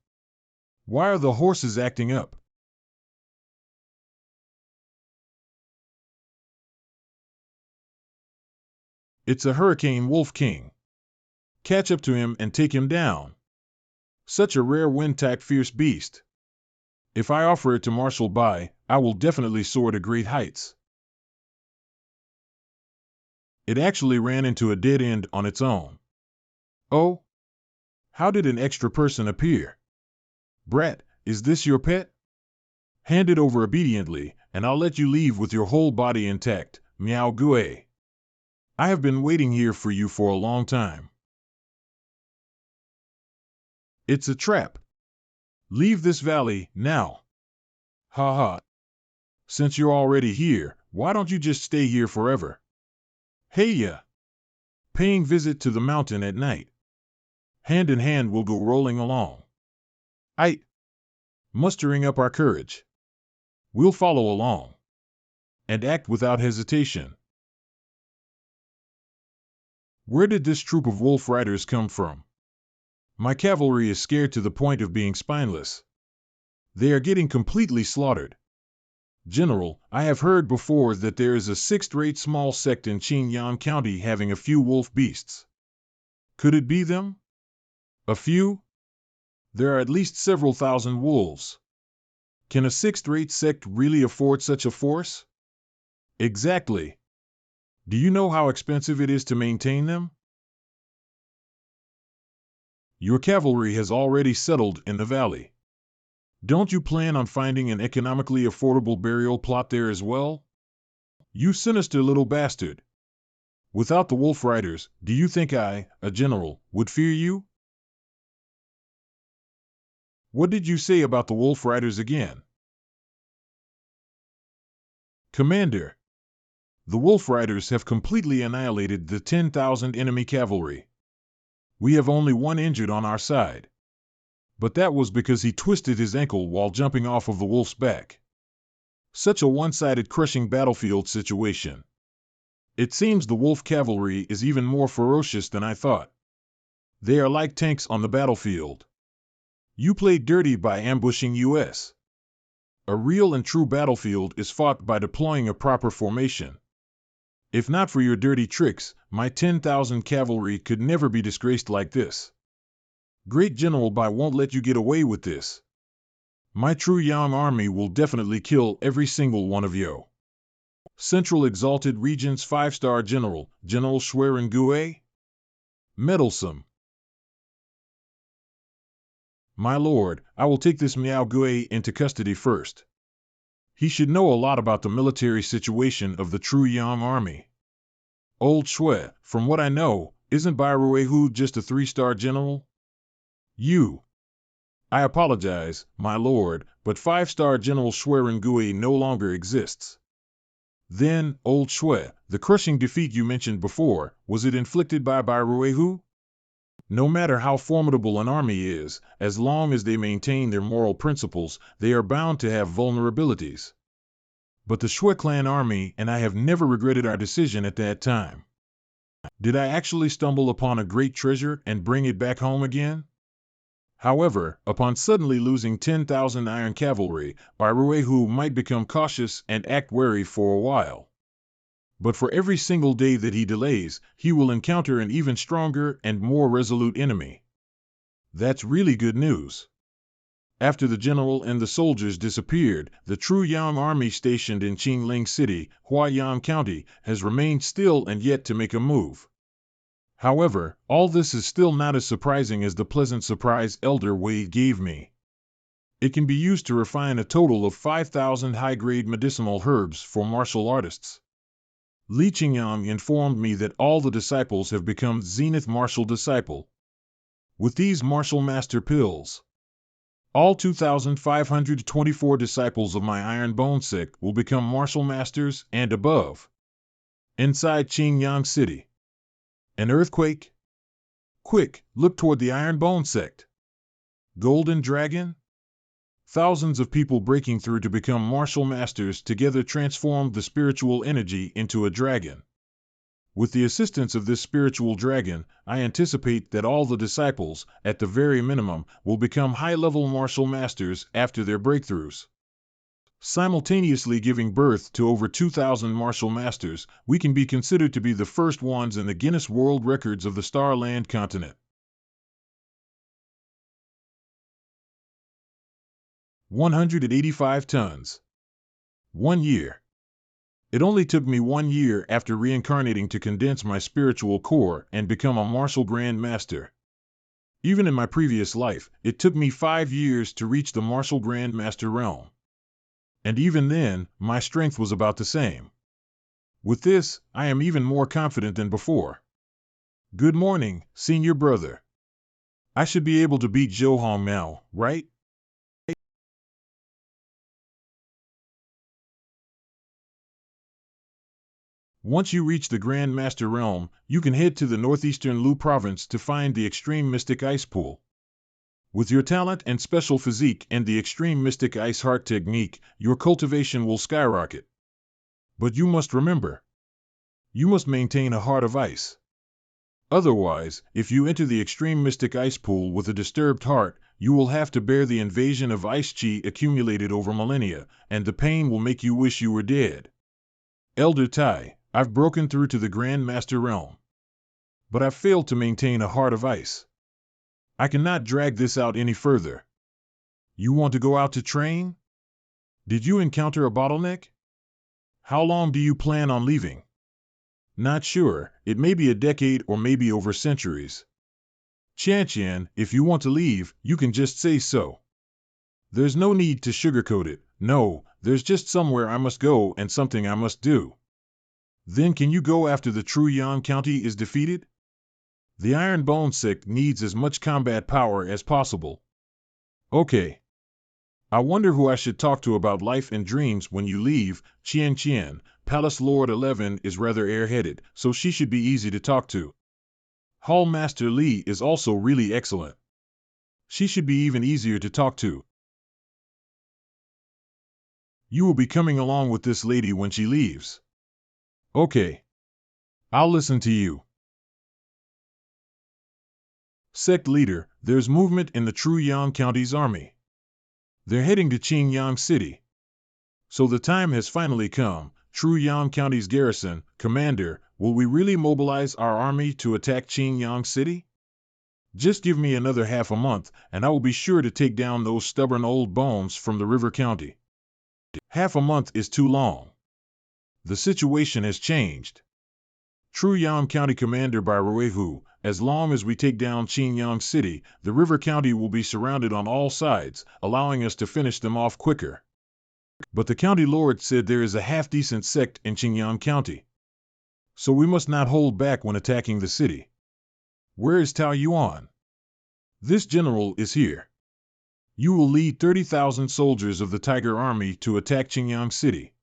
Why are the horses acting up? It's a Hurricane Wolf King. Catch up to him and take him down. Such a rare wind-type fierce beast. If I offer it to Marshal Bai, I will definitely soar to great heights. It actually ran into a dead end on its own. Oh? How did an extra person appear? Brat, is this your pet? Hand it over obediently, and I'll let you leave with your whole body intact, Miao Gue. I have been waiting here for you for a long time. It's a trap. Leave this valley, now. Ha ha. Since you're already here, why don't you just stay here forever? Hey ya. Paying visit to the mountain at night. Hand in hand we'll go rolling along. Mustering up our courage. We'll follow along. And act without hesitation. Where did this troop of wolf riders come from? My cavalry is scared to the point of being spineless. They are getting completely slaughtered. General, I have heard before that there is a sixth-rate small sect in Qingyang County having a few wolf beasts. Could it be them? A few? There are at least several thousand wolves. Can a sixth-rate sect really afford such a force? Exactly. Do you know how expensive it is to maintain them? Your cavalry has already settled in the valley. Don't you plan on finding an economically affordable burial plot there as well? You sinister little bastard. Without the wolf riders, do you think I, a general, would fear you? What did you say about the wolf riders again? Commander, the wolf riders have completely annihilated the 10,000 enemy cavalry. We have only one injured on our side. But that was because he twisted his ankle while jumping off of the wolf's back. Such a one-sided crushing battlefield situation. It seems the wolf cavalry is even more ferocious than I thought. They are like tanks on the battlefield. You played dirty by ambushing us. A real and true battlefield is fought by deploying a proper formation. If not for your dirty tricks, my 10,000 cavalry could never be disgraced like this. Great General Bai won't let you get away with this. My true Yang army will definitely kill every single one of you. Central Exalted Region's 5-star General, General Schwerin Gue? Meddlesome. My lord, I will take this Miao Gue into custody first. He should know a lot about the military situation of the true Yang army. Old Shui, from what I know, isn't Bai Ruehu just a 3-star general? I apologize, my lord, but 5-star General Schwerin Gue no longer exists. Then, Old Shui, the crushing defeat you mentioned before, was it inflicted by Bai Ruehu? No matter how formidable an army is, as long as they maintain their moral principles, they are bound to have vulnerabilities. But the Shui clan army and I have never regretted our decision at that time. Did I actually stumble upon a great treasure and bring it back home again? However, upon suddenly losing 10,000 iron cavalry, Bai Ruehu might become cautious and act wary for a while. But for every single day that he delays, he will encounter an even stronger and more resolute enemy. That's really good news. After the general and the soldiers disappeared, the true Yang army stationed in Qingling City, Huaiyang County, has remained still and yet to make a move. However, all this is still not as surprising as the pleasant surprise Elder Wade gave me. It can be used to refine a total of 5,000 high-grade medicinal herbs for martial artists. Li Qingyang informed me that all the disciples have become Zenith Martial Disciple. With these martial master pills, all 2,524 disciples of my Iron Bone Sect will become martial masters and above. Inside Qingyang City. An earthquake? Quick, look toward the Iron Bone Sect. Golden Dragon? Thousands of people breaking through to become martial masters together transformed the spiritual energy into a dragon. With the assistance of this spiritual dragon, I anticipate that all the disciples, at the very minimum, will become high-level martial masters after their breakthroughs. Simultaneously giving birth to over 2,000 martial masters, we can be considered to be the first ones in the Guinness World Records of the Starland continent. 185 tons. 1 year. It only took me 1 year after reincarnating to condense my spiritual core and become a martial grand master. Even in my previous life, it took me 5 years to reach the martial grand master realm. And even then, my strength was about the same. With this, I am even more confident than before. Good morning, senior brother. I should be able to beat Zhou now, right? Once you reach the Grand Master Realm, you can head to the northeastern Lu province to find the Extreme Mystic Ice Pool. With your talent and special physique and the Extreme Mystic Ice Heart technique, your cultivation will skyrocket. But you must remember, you must maintain a heart of ice. Otherwise, if you enter the Extreme Mystic Ice Pool with a disturbed heart, you will have to bear the invasion of ice chi accumulated over millennia, and the pain will make you wish you were dead. Elder Tai, I've broken through to the Grand Master Realm. But I've failed to maintain a heart of ice. I cannot drag this out any further. You want to go out to train? Did you encounter a bottleneck? How long do you plan on leaving? Not sure, it may be a decade or maybe over centuries. Qian, if you want to leave, you can just say so. There's no need to sugarcoat it. No, there's just somewhere I must go and something I must do. Then can you go after the true Yan County is defeated? The Iron Bone Sect needs as much combat power as possible. Okay. I wonder who I should talk to about life and dreams when you leave. Qian, Palace Lord 11 is rather airheaded, so she should be easy to talk to. Hall Master Li is also really excellent. She should be even easier to talk to. You will be coming along with this lady when she leaves. Okay. I'll listen to you. Sect leader, there's movement in the True Yang County's army. They're heading to Qingyang City. So the time has finally come. True Yang County's garrison, Commander, will we really mobilize our army to attack Qingyang City? Just give me another half a month, and I will be sure to take down those stubborn old bones from the River County. Half a month is too long. The situation has changed. True Yang County Commander by Ruehu, as long as we take down Qingyang City, the River County will be surrounded on all sides, allowing us to finish them off quicker. But the county lord said there is a half-decent sect in Qingyang County. So we must not hold back when attacking the city. Where is Tao Yuan? This general is here. You will lead 30,000 soldiers of the Tiger Army to attack Qingyang City.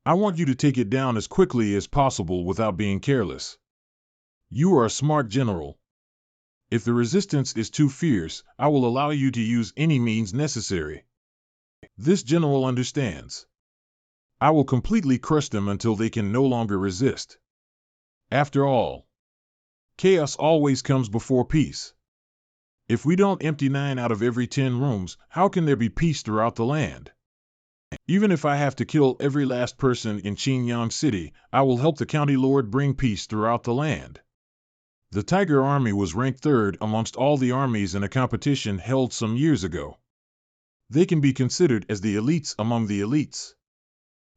I want you to take it down as quickly as possible without being careless. You are a smart general. If the resistance is too fierce, I will allow you to use any means necessary. This general understands. I will completely crush them until they can no longer resist. After all, chaos always comes before peace. If we don't empty 9 out of every 10 rooms, how can there be peace throughout the land? Even if I have to kill every last person in Qingyang City, I will help the county lord bring peace throughout the land. The Tiger Army was ranked 3rd amongst all the armies in a competition held some years ago. They can be considered as the elites among the elites.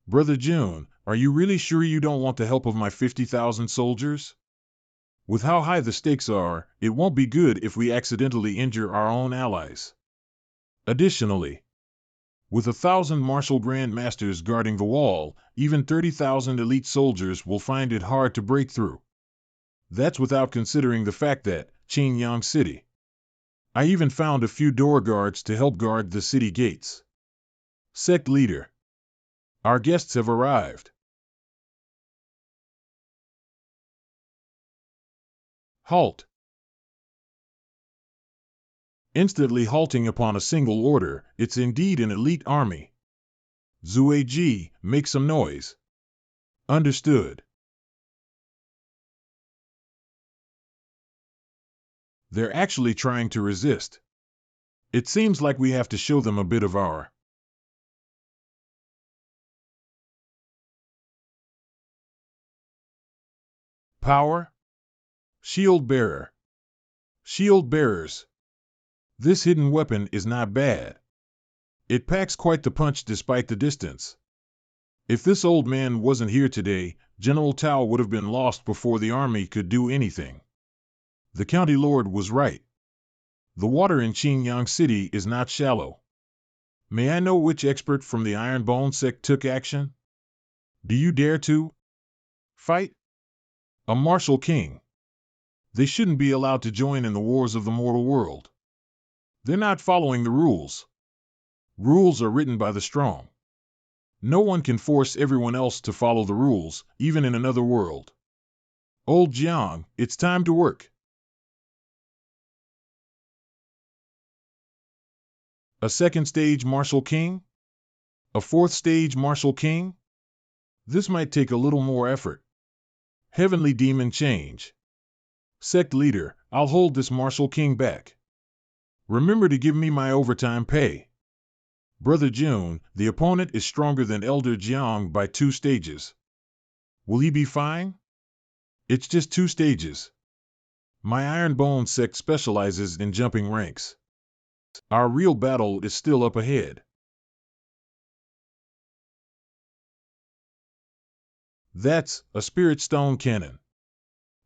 Brother June, are you really sure you don't want the help of my 50,000 soldiers? With how high the stakes are, it won't be good if we accidentally injure our own allies. Additionally, with 1,000 martial grand masters guarding the wall, even 30,000 elite soldiers will find it hard to break through. That's without considering the fact that, Qingyang City. I even found a few door guards to help guard the city gates. Sect leader. Our guests have arrived. Halt. Instantly halting upon a single order, it's indeed an elite army. Zueji, make some noise. Understood. They're actually trying to resist. It seems like we have to show them a bit of our power. Shield bearer. Shield bearers. This hidden weapon is not bad. It packs quite the punch despite the distance. If this old man wasn't here today, General Tao would have been lost before the army could do anything. The county lord was right. The water in Qingyang City is not shallow. May I know which expert from the Iron Bone Sect took action? Do you dare to fight? A martial king. They shouldn't be allowed to join in the wars of the mortal world. They're not following the rules. Rules are written by the strong. No one can force everyone else to follow the rules, even in another world. Old Jiang, it's time to work. A second stage Martial King? A fourth stage Martial King? This might take a little more effort. Heavenly Demon Change. Sect Leader, I'll hold this Martial King back. Remember to give me my overtime pay. Brother June, the opponent is stronger than Elder Jiang by 2 stages. Will he be fine? It's just 2 stages. My Iron Bone sect specializes in jumping ranks. Our real battle is still up ahead. That's a Spirit Stone Cannon.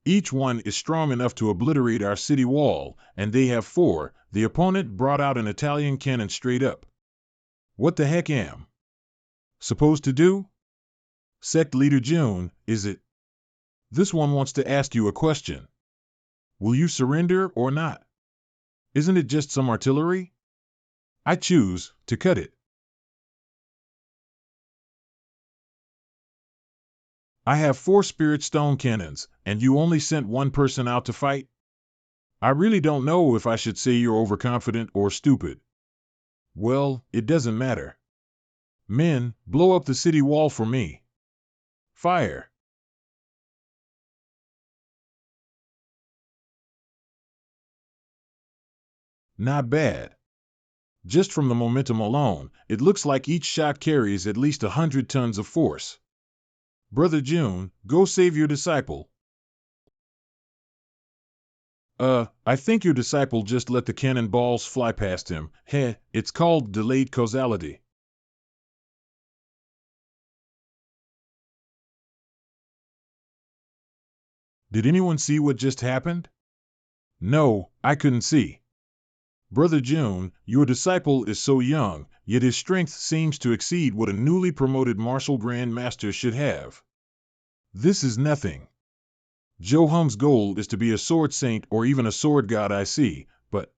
Each one is strong enough to obliterate our city wall, and they have 4. The opponent brought out an Italian cannon straight up. What the heck am supposed to do? Sect Leader June, is it? This one wants to ask you a question. Will you surrender or not? Isn't it just some artillery? I choose to cut it. I have 4 Spirit Stone Cannons, and you only sent 1 person out to fight? I really don't know if I should say you're overconfident or stupid. Well, it doesn't matter. Men, blow up the city wall for me. Fire. Not bad. Just from the momentum alone, it looks like each shot carries at least 100 tons of force. Brother June, go save your disciple. I think your disciple just let the cannonballs fly past him. Heh, it's called delayed causality. Did anyone see what just happened? No, I couldn't see. Brother June, your disciple is so young, yet his strength seems to exceed what a newly promoted martial grand master should have. This is nothing. Jo Hum's goal is to be a sword saint or even a sword god, I see, but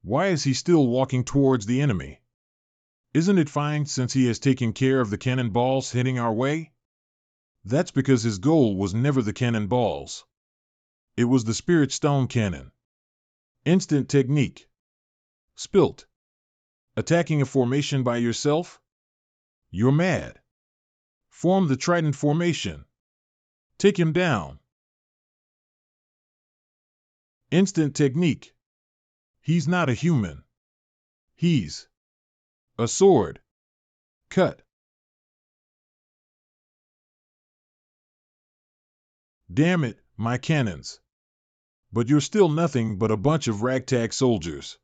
why is he still walking towards the enemy? Isn't it fine since he has taken care of the cannonballs heading our way? That's because his goal was never the cannonballs. It was the Spirit Stone Cannon. Instant technique. Spilt. Attacking a formation by yourself? You're mad. Form the Trident formation. Take him down. Instant technique. He's not a human. He's a sword. Cut. Damn it, my cannons. But you're still nothing but a bunch of ragtag soldiers.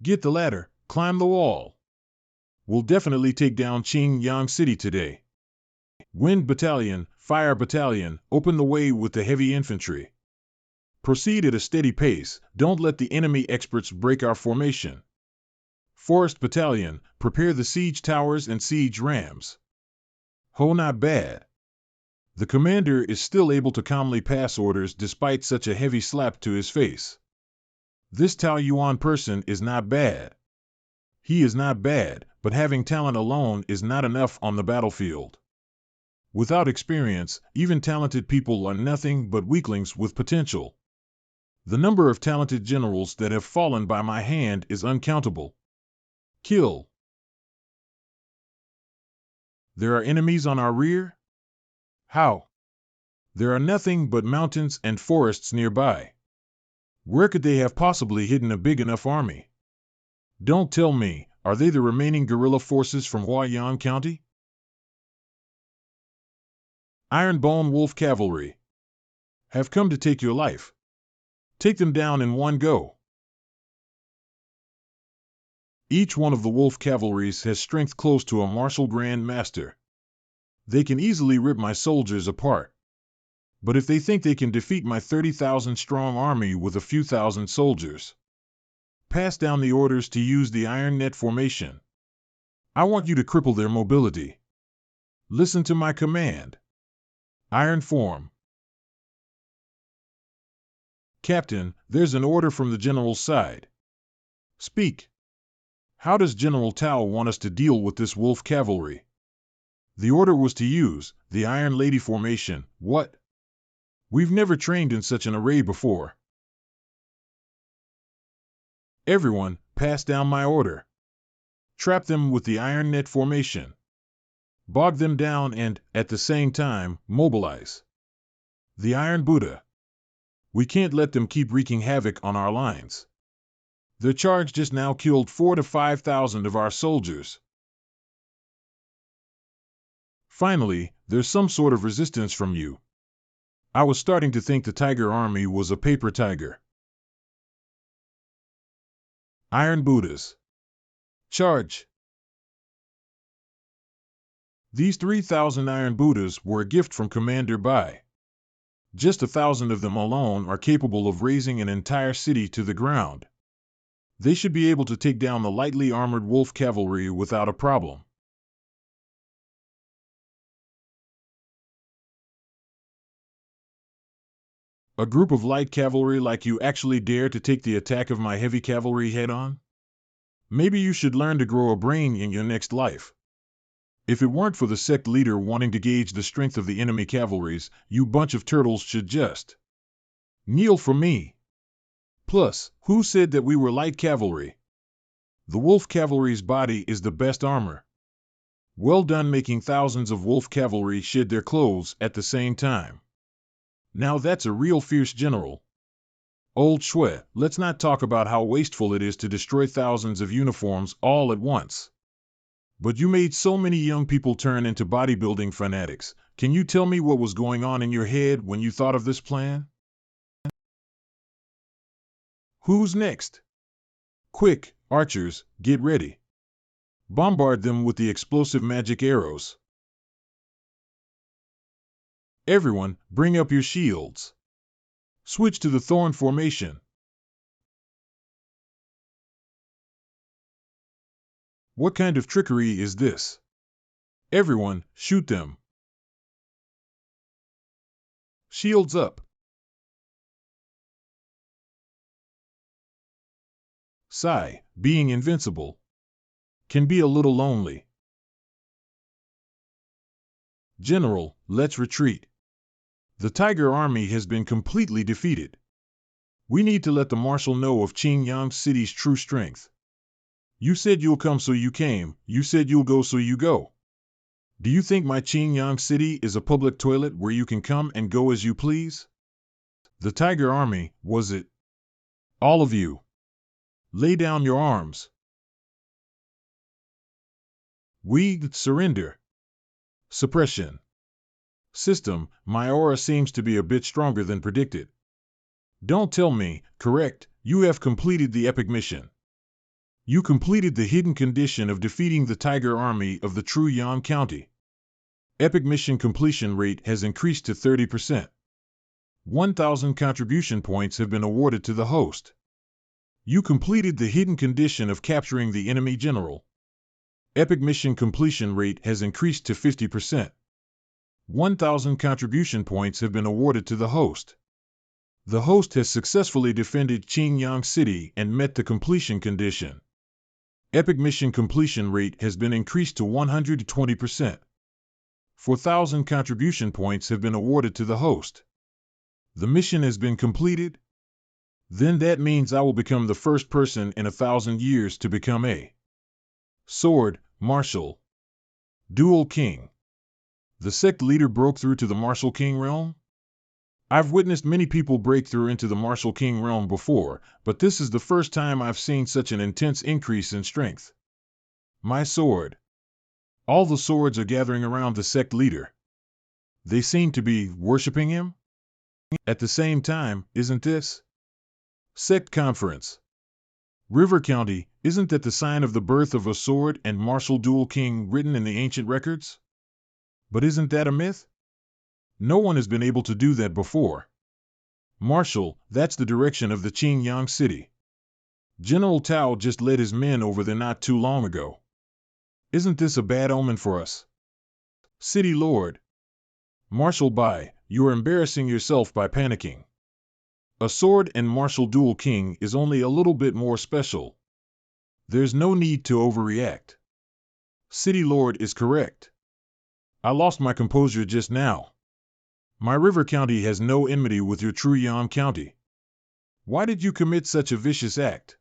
Get the ladder, climb the wall. We'll definitely take down Qing Yang City today. Wind Battalion, Fire Battalion, open the way with the heavy infantry. Proceed at a steady pace, don't let the enemy experts break our formation. Forest Battalion, prepare the siege towers and siege rams. Ho, not bad. The commander is still able to calmly pass orders despite such a heavy slap to his face. This Tao Yuan person is not bad. He is not bad, but having talent alone is not enough on the battlefield. Without experience, even talented people are nothing but weaklings with potential. The number of talented generals that have fallen by my hand is uncountable. Kill. There are enemies on our rear? How? There are nothing but mountains and forests nearby. Where could they have possibly hidden a big enough army? Don't tell me, are they the remaining guerrilla forces from Huayan County? Iron Bone Wolf Cavalry have come to take your life. Take them down in one go. Each one of the Wolf Cavalries has strength close to a martial grand master. They can easily rip my soldiers apart. But if they think they can defeat my 30,000 strong army with a few thousand soldiers, pass down the orders to use the Iron Net formation. I want you to cripple their mobility. Listen to my command. Iron form. Captain, there's an order from the general's side. Speak. How does General Tao want us to deal with this wolf cavalry? The order was to use the Iron Lady formation. What? We've never trained in such an array before. Everyone, pass down my order. Trap them with the Iron Net formation. Bog them down and, at the same time, mobilize the Iron Buddha. We can't let them keep wreaking havoc on our lines. Their charge just now killed 4,000 to 5,000 of our soldiers. Finally, there's some sort of resistance from you. I was starting to think the Tiger Army was a paper tiger. Iron Buddhas. Charge! These 3,000 Iron Buddhas were a gift from Commander Bai. Just 1,000 of them alone are capable of razing an entire city to the ground. They should be able to take down the lightly armored wolf cavalry without a problem. A group of light cavalry like you actually dare to take the attack of my heavy cavalry head-on? Maybe you should learn to grow a brain in your next life. If it weren't for the sect leader wanting to gauge the strength of the enemy cavalries, you bunch of turtles should just kneel for me. Plus, who said that we were light cavalry? The wolf cavalry's body is the best armor. Well done making thousands of wolf cavalry shed their clothes at the same time. Now that's a real fierce general. Old Shui, let's not talk about how wasteful it is to destroy thousands of uniforms all at once. But you made so many young people turn into bodybuilding fanatics. Can you tell me what was going on in your head when you thought of this plan? Who's next? Quick, archers, get ready. Bombard them with the explosive magic arrows. Everyone, bring up your shields. Switch to the thorn formation. What kind of trickery is this? Everyone, shoot them. Shields up. Sigh, being invincible can be a little lonely. General, let's retreat. The Tiger Army has been completely defeated. We need to let the Marshal know of Qingyang City's true strength. You said you'll come so you came, you said you'll go so you go. Do you think my Qingyang City is a public toilet where you can come and go as you please? The Tiger Army, was it? All of you. Lay down your arms. We surrender. Suppression. System, my aura seems to be a bit stronger than predicted. Don't tell me, correct, you have completed the epic mission. You completed the hidden condition of defeating the Tiger Army of the true Yan County. Epic mission completion rate has increased to 30%. 1,000 contribution points have been awarded to the host. You completed the hidden condition of capturing the enemy general. Epic mission completion rate has increased to 50%. 1,000 contribution points have been awarded to the host. The host has successfully defended Qingyang City and met the completion condition. Epic mission completion rate has been increased to 120%. 4,000 contribution points have been awarded to the host. The mission has been completed? Then that means I will become the first person in 1,000 years to become a Sword Marshal. Dual King. The sect leader broke through to the Marshal King realm? I've witnessed many people break through into the Marshal King realm before, but this is the first time I've seen such an intense increase in strength. My sword. All the swords are gathering around the sect leader. They seem to be worshipping him? At the same time, isn't this? Sect Conference. River County, isn't that the sign of the birth of a sword and martial dual king written in the ancient records? But isn't that a myth? No one has been able to do that before. Marshal, that's the direction of the Qingyang City. General Tao just led his men over there not too long ago. Isn't this a bad omen for us? City Lord. Marshal Bai, you are embarrassing yourself by panicking. A sword and martial dual king is only a little bit more special. There's no need to overreact. City Lord is correct. I lost my composure just now. My river county has no enmity with your true Yam county. Why did you commit such a vicious act?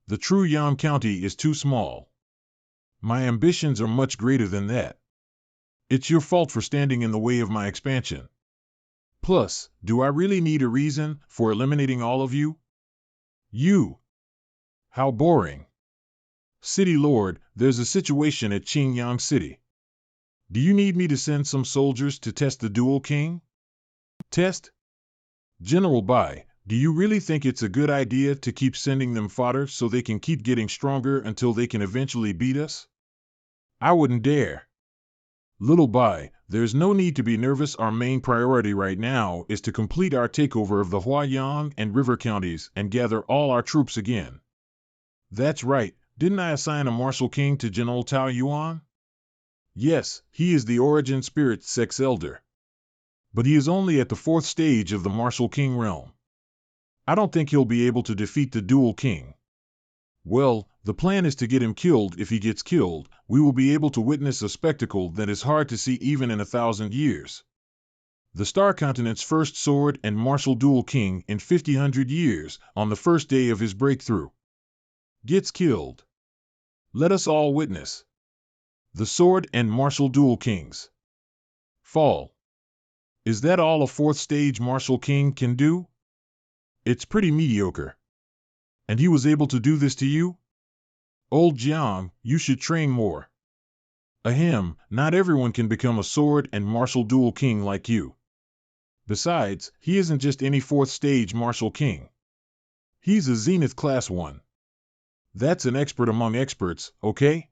The true Yam county is too small. My ambitions are much greater than that. It's your fault for standing in the way of my expansion. Plus, do I really need a reason for eliminating all of you? You. How boring. City Lord, there's a situation at Qingyang City. Do you need me to send some soldiers to test the dual king? Test? General Bai, do you really think it's a good idea to keep sending them fodder so they can keep getting stronger until they can eventually beat us? I wouldn't dare. Little Bai, there's no need to be nervous. Our main priority right now is to complete our takeover of the Huayang and River counties and gather all our troops again. That's right, didn't I assign a martial king to General Tao Yuan? Yes, he is the origin spirit Sect's elder. But he is only at the 4th stage of the martial king realm. I don't think he'll be able to defeat the dual king. Well, the plan is to get him killed. If he gets killed, we will be able to witness a spectacle that is hard to see even in 1,000 years. The Star Continent's first sword and martial dual king in 50 years, on the first day of his breakthrough, gets killed. Let us all witness. The sword and martial dual kings fall. Is that all a 4th stage martial king can do? It's pretty mediocre. And he was able to do this to you? Old Jiang, you should train more. Ahem, not everyone can become a sword and martial dual king like you. Besides, he isn't just any 4th stage martial king. He's a Zenith Class 1. That's an expert among experts, okay?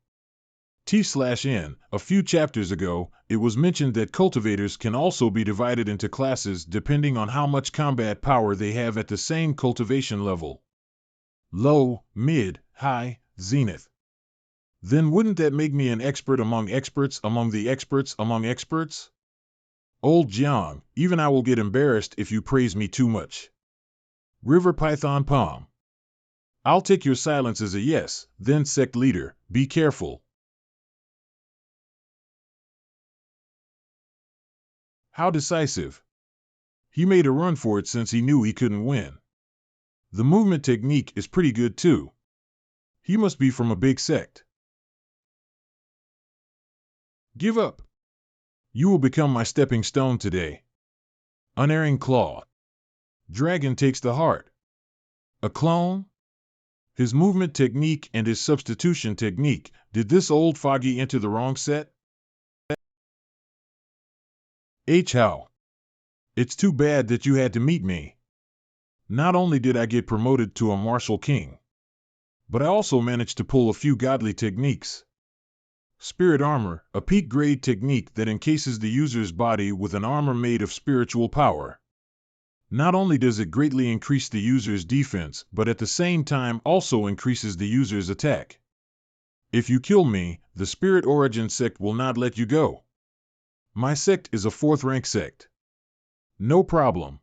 T/N, a few chapters ago, it was mentioned that cultivators can also be divided into classes depending on how much combat power they have at the same cultivation level. Low, mid, high, zenith. Then wouldn't that make me an expert among experts among the experts among experts? Old Jiang, even I will get embarrassed if you praise me too much. River Python Palm. I'll take your silence as a yes. Then Sect Leader, be careful. How decisive. He made a run for it since he knew he couldn't win. The movement technique is pretty good too. He must be from a big sect. Give up. You will become my stepping stone today. Unerring Claw. Dragon takes the heart. A clone? His movement technique and his substitution technique, did this old foggy enter the wrong set? How? It's too bad that you had to meet me. Not only did I get promoted to a martial king, but I also managed to pull a few godly techniques. Spirit Armor, a peak grade technique that encases the user's body with an armor made of spiritual power. Not only does it greatly increase the user's defense, but at the same time also increases the user's attack. If you kill me, the Spirit Origin Sect will not let you go. My sect is a 4th rank sect. No problem.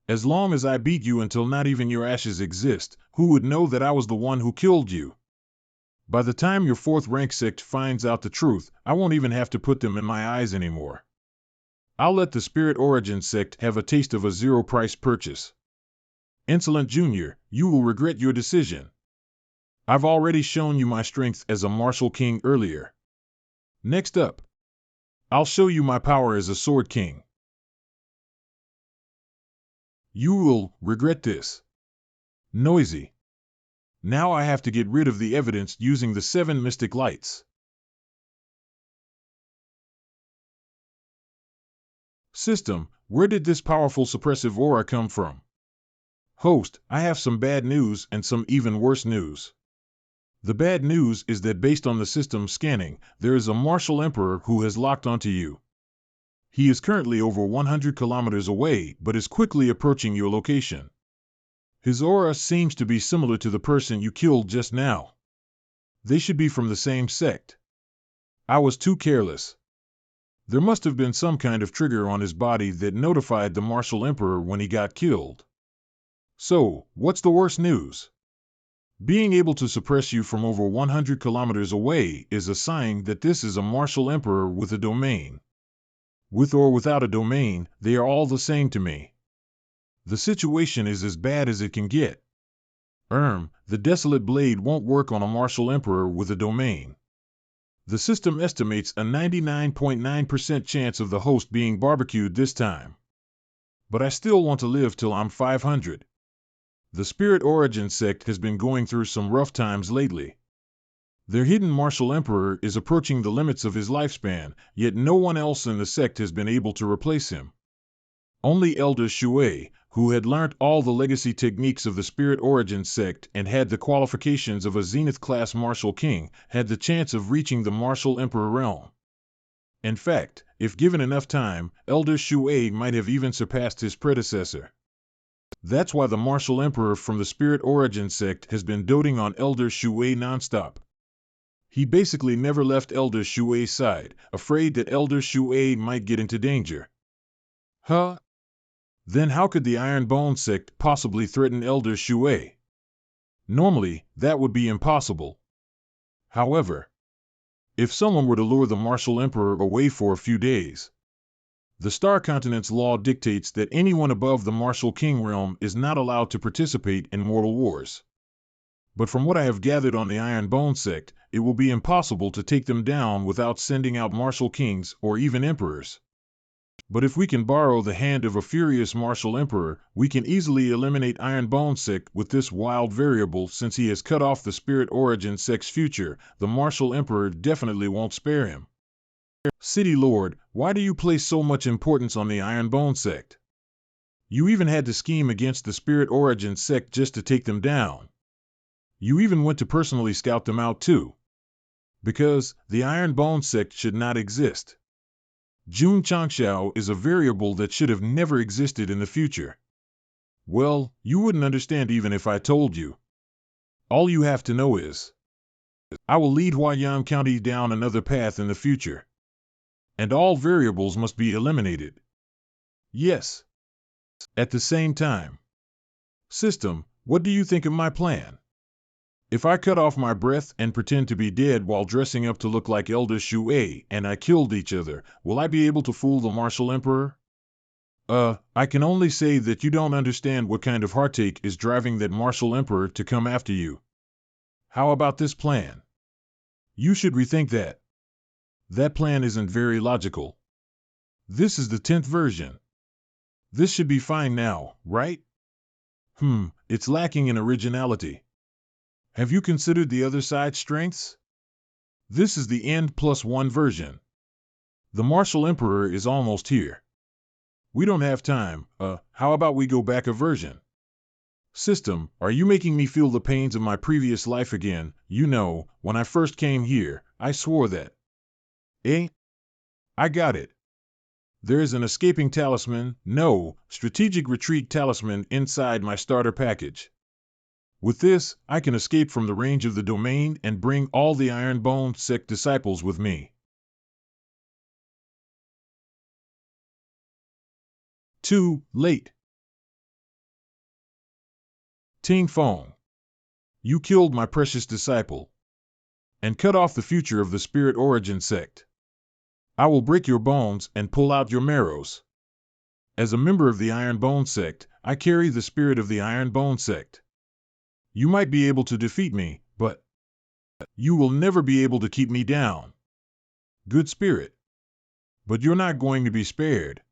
As long as I beat you until not even your ashes exist, who would know that I was the one who killed you? By the time your 4th rank sect finds out the truth, I won't even have to put them in my eyes anymore. I'll let the Spirit Origin Sect have a taste of a 0-price purchase. Insolent Junior, you will regret your decision. I've already shown you my strength as a martial king earlier. Next up, I'll show you my power as a sword king. You will regret this. Noisy. Now I have to get rid of the evidence using the 7 mystic lights. System, where did this powerful suppressive aura come from? Host, I have some bad news and some even worse news. The bad news is that based on the system scanning, there is a martial emperor who has locked onto you. He is currently over 100 kilometers away, but is quickly approaching your location. His aura seems to be similar to the person you killed just now. They should be from the same sect. I was too careless. There must have been some kind of trigger on his body that notified the martial emperor when he got killed. So, what's the worst news? Being able to suppress you from over 100 kilometers away is a sign that this is a martial emperor with a domain. With or without a domain, they are all the same to me. The situation is as bad as it can get. The Desolate Blade won't work on a martial emperor with a domain. The system estimates a 99.9% chance of the host being barbecued this time. But I still want to live till I'm 500. The Spirit Origin Sect has been going through some rough times lately. Their hidden martial emperor is approaching the limits of his lifespan, yet no one else in the sect has been able to replace him. Only Elder Shui, who had learnt all the legacy techniques of the Spirit Origin Sect and had the qualifications of a Zenith-class martial king, had the chance of reaching the martial emperor realm. In fact, if given enough time, Elder Shui might have even surpassed his predecessor. That's why the martial emperor from the Spirit Origin Sect has been doting on Elder Shui nonstop. He basically never left Elder Shui's side, afraid that Elder Shui might get into danger. Huh? Then how could the Iron Bone Sect possibly threaten Elder Shui? Normally, that would be impossible. However, if someone were to lure the martial emperor away for a few days, the Star Continent's law dictates that anyone above the martial king realm is not allowed to participate in mortal wars. But from what I have gathered on the Iron Bone Sect, it will be impossible to take them down without sending out martial kings or even emperors. But if we can borrow the hand of a furious martial emperor, we can easily eliminate Iron Bone Sect with this wild variable. Since he has cut off the Spirit Origin Sect's future, the martial emperor definitely won't spare him. City Lord, why do you place so much importance on the Iron Bone Sect? You even had to scheme against the Spirit Origin Sect just to take them down. You even went to personally scout them out too. Because the Iron Bone Sect should not exist. Jun Changxiao is a variable that should have never existed in the future. Well, you wouldn't understand even if I told you. All you have to know is, I will lead Huayan County down another path in the future. And all variables must be eliminated. Yes. At the same time. System, what do you think of my plan? If I cut off my breath and pretend to be dead while dressing up to look like Elder Shui and I killed each other, will I be able to fool the martial emperor? I can only say that you don't understand what kind of heartache is driving that martial emperor to come after you. How about this plan? You should rethink that. That plan isn't very logical. This is the 10th version. This should be fine now, right? It's lacking in originality. Have you considered the other side's strengths? This is the N+1 version. The martial emperor is almost here. We don't have time. How about we go back a version? System, are you making me feel the pains of my previous life again? You know, when I first came here, I swore that. I got it. There is an escaping talisman, no, strategic retreat talisman inside my starter package. With this, I can escape from the range of the domain and bring all the Iron Bone Sect disciples with me. Too late. Ting Feng. You killed my precious disciple. And cut off the future of the Spirit Origin Sect. I will break your bones and pull out your marrows. As a member of the Iron Bone Sect, I carry the spirit of the Iron Bone Sect. You might be able to defeat me, but you will never be able to keep me down. Good spirit. But you're not going to be spared.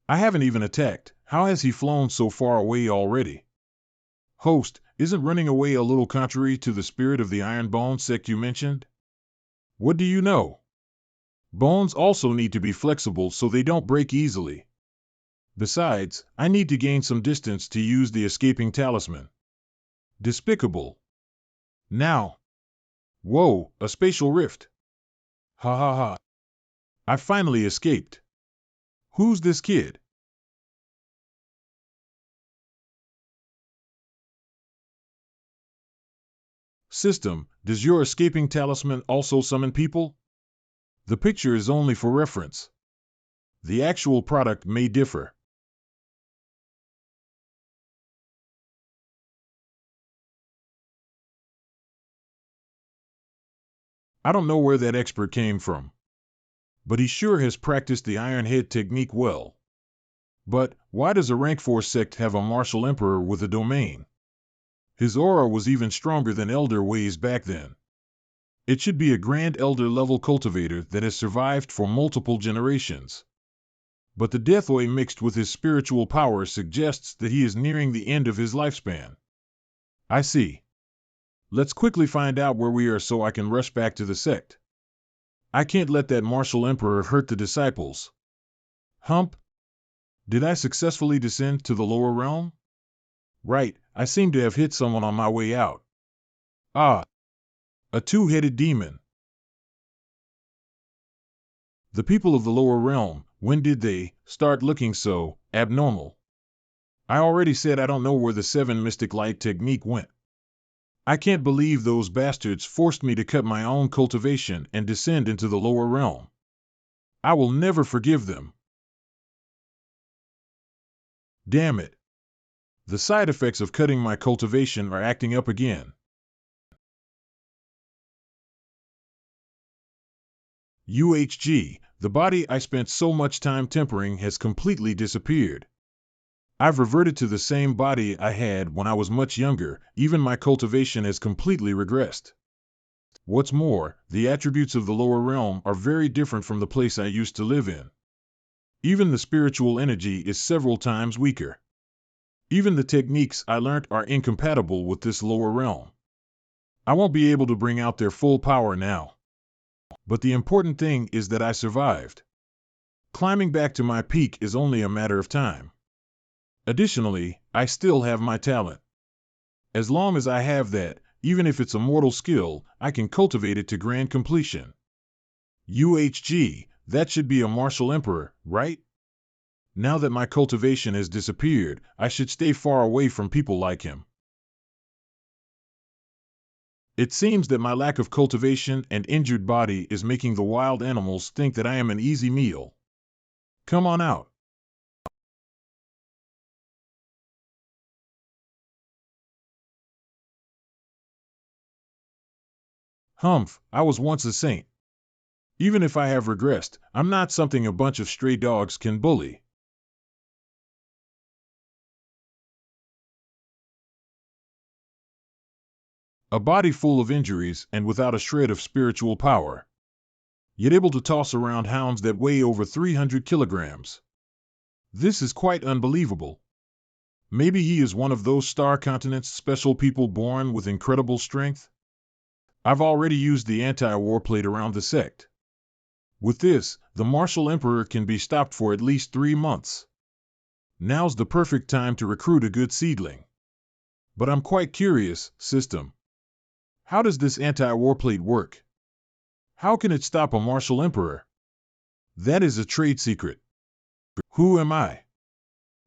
I haven't even attacked. How has he flown so far away already? Host, isn't running away a little contrary to the spirit of the Iron Bone Sect you mentioned? What do you know? Bones also need to be flexible so they don't break easily. Besides, I need to gain some distance to use the escaping talisman. Despicable. Now. Whoa, a spatial rift. Ha ha ha. I finally escaped. Who's this kid? System, does your escaping talisman also summon people? The picture is only for reference. The actual product may differ. I don't know where that expert came from, but he sure has practiced the Iron Head technique well. But why does a rank 4 sect have a martial emperor with a domain? His aura was even stronger than Elder ways back then. It should be a Grand Elder level cultivator that has survived for multiple generations. But the Death Oi mixed with his spiritual power suggests that he is nearing the end of his lifespan. I see. Let's quickly find out where we are so I can rush back to the sect. I can't let that martial emperor hurt the disciples. Hump? Did I successfully descend to the lower realm? Right, I seem to have hit someone on my way out. Ah, a two-headed demon. The people of the lower realm, when did they start looking so abnormal? I already said I don't know where the 7 mystic light technique went. I can't believe those bastards forced me to cut my own cultivation and descend into the lower realm. I will never forgive them. Damn it. The side effects of cutting my cultivation are acting up again. UHG, the body I spent so much time tempering has completely disappeared. I've reverted to the same body I had when I was much younger, even my cultivation has completely regressed. What's more, the attributes of the lower realm are very different from the place I used to live in. Even the spiritual energy is several times weaker. Even the techniques I learnt are incompatible with this lower realm. I won't be able to bring out their full power now. But the important thing is that I survived. Climbing back to my peak is only a matter of time. Additionally, I still have my talent. As long as I have that, even if it's a mortal skill, I can cultivate it to grand completion. UHG, that should be a martial emperor, right? Now that my cultivation has disappeared, I should stay far away from people like him. It seems that my lack of cultivation and injured body is making the wild animals think that I am an easy meal. Come on out. Humph, I was once a saint. Even if I have regressed, I'm not something a bunch of stray dogs can bully. A body full of injuries and without a shred of spiritual power. Yet able to toss around hounds that weigh over 300 kilograms. This is quite unbelievable. Maybe he is one of those Star Continent's special people born with incredible strength? I've already used the anti-war plate around the sect. With this, the martial emperor can be stopped for at least 3 months. Now's the perfect time to recruit a good seedling. But I'm quite curious, system. How does this anti-war plate work? How can it stop a martial emperor? That is a trade secret. Who am I?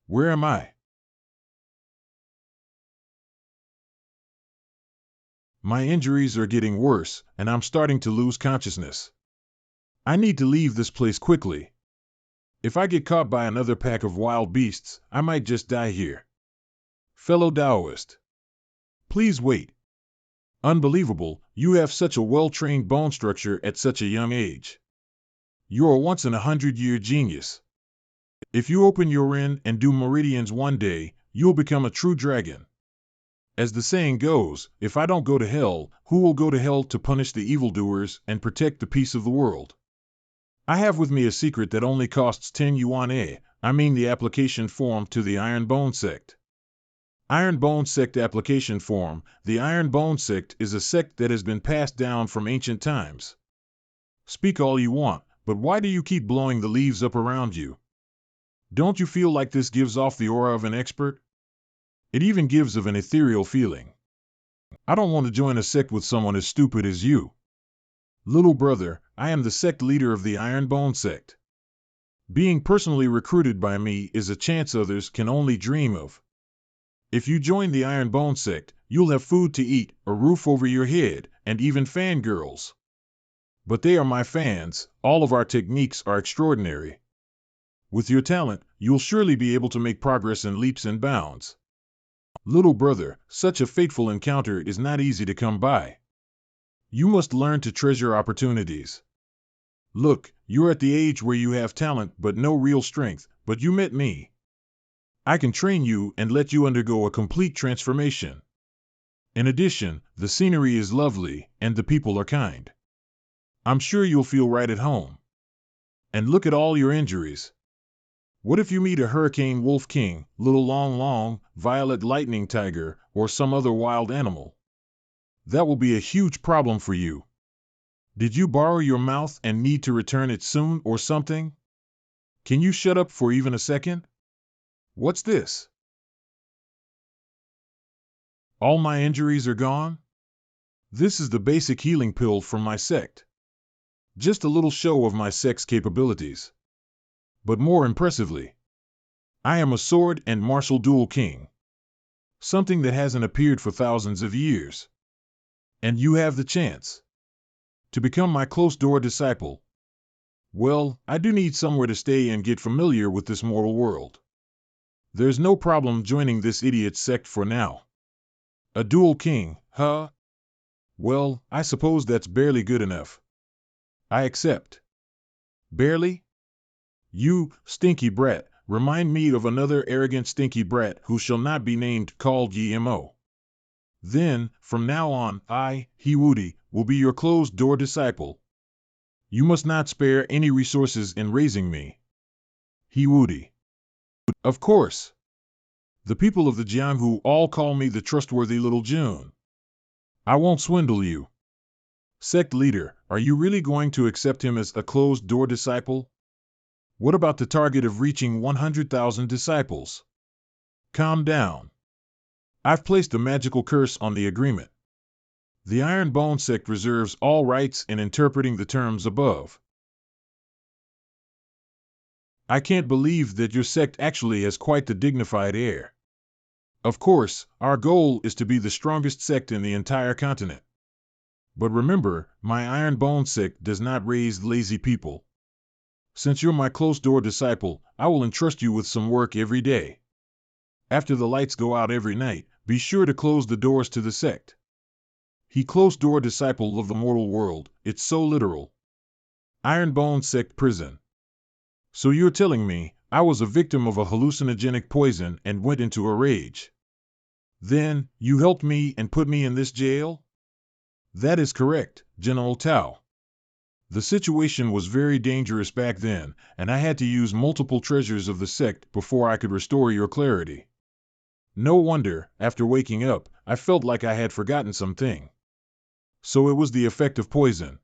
Where am I? My injuries are getting worse, and I'm starting to lose consciousness. I need to leave this place quickly. If I get caught by another pack of wild beasts, I might just die here. Fellow Taoist. Please wait. Unbelievable, you have such a well-trained bone structure at such a young age. You're a once-in-a-hundred-year genius. If you open your inn and do meridians one day, you'll become a true dragon. As the saying goes, if I don't go to hell, who will go to hell to punish the evildoers and protect the peace of the world? I have with me a secret that only costs 10 yuan I mean the application form to the Iron Bone Sect. Iron Bone Sect application form. The Iron Bone Sect is a sect that has been passed down from ancient times. Speak all you want, but why do you keep blowing the leaves up around you? Don't you feel like this gives off the aura of an expert? It even gives of an ethereal feeling. I don't want to join a sect with someone as stupid as you. Little brother, I am the sect leader of the Iron Bone Sect. Being personally recruited by me is a chance others can only dream of. If you join the Iron Bone Sect, you'll have food to eat, a roof over your head, and even fangirls. But they are my fans, all of our techniques are extraordinary. With your talent, you'll surely be able to make progress in leaps and bounds. Little brother, such a fateful encounter is not easy to come by. You must learn to treasure opportunities. Look, you're at the age where you have talent but no real strength, but you met me. I can train you and let you undergo a complete transformation. In addition, the scenery is lovely and the people are kind. I'm sure you'll feel right at home. And look at all your injuries. What if you meet a hurricane wolf king, little long long, violet lightning tiger, or some other wild animal? That will be a huge problem for you. Did you borrow your mouth and need to return it soon or something? Can you shut up for even a second? What's this? All my injuries are gone? This is the basic healing pill from my sect. Just a little show of my sect's capabilities. But more impressively, I am a sword and martial duel king. Something that hasn't appeared for thousands of years. And you have the chance to become my closed-door disciple. Well, I do need somewhere to stay and get familiar with this mortal world. There's no problem joining this idiot sect for now. A dual king, huh? Well, I suppose that's barely good enough. I accept. Barely? You, stinky brat, remind me of another arrogant stinky brat who shall not be named, called Yemo. Then, from now on, I, Hiwudi, will be your closed-door disciple. You must not spare any resources in raising me. Hiwudi. Of course. The people of the Jianghu all call me the trustworthy little June. I won't swindle you. Sect leader, are you really going to accept him as a closed-door disciple? What about the target of reaching 100,000 disciples? Calm down. I've placed a magical curse on the agreement. The Iron Bone Sect reserves all rights in interpreting the terms above. I can't believe that your sect actually has quite the dignified air. Of course, our goal is to be the strongest sect in the entire continent. But remember, my Iron Bone Sect does not raise lazy people. Since you're my closed-door disciple, I will entrust you with some work every day. After the lights go out every night, be sure to close the doors to the sect. He closed-door disciple of the mortal world, it's so literal. Iron Bone Sect prison. So you're telling me, I was a victim of a hallucinogenic poison and went into a rage. Then, you helped me and put me in this jail? That is correct, General Tao. The situation was very dangerous back then, and I had to use multiple treasures of the sect before I could restore your clarity. No wonder, after waking up, I felt like I had forgotten something. So it was the effect of poison.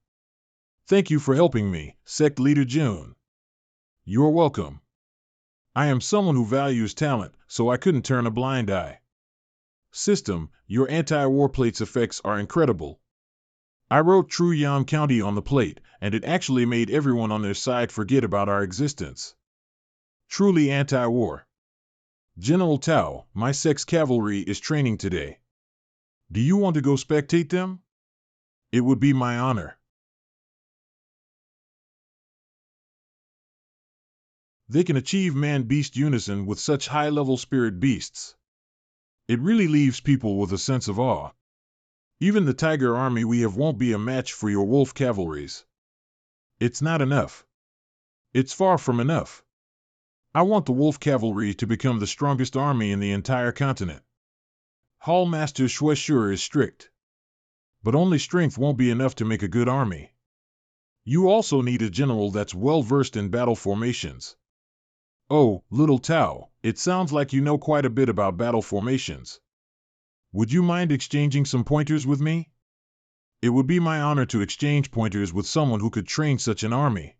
Thank you for helping me, Sect Leader June. You're welcome. I am someone who values talent, so I couldn't turn a blind eye. System, your anti-war plate's effects are incredible. I wrote True Yam County on the plate, and it actually made everyone on their side forget about our existence. Truly anti-war. General Tao, my sect's cavalry is training today. Do you want to go spectate them? It would be my honor. They can achieve man-beast unison with such high-level spirit beasts. It really leaves people with a sense of awe. Even the tiger army we have won't be a match for your wolf cavalries. It's not enough. It's far from enough. I want the wolf cavalry to become the strongest army in the entire continent. Hall Master Shueshur is strict. But only strength won't be enough to make a good army. You also need a general that's well-versed in battle formations. Oh, little Tao, it sounds like you know quite a bit about battle formations. Would you mind exchanging some pointers with me? It would be my honor to exchange pointers with someone who could train such an army.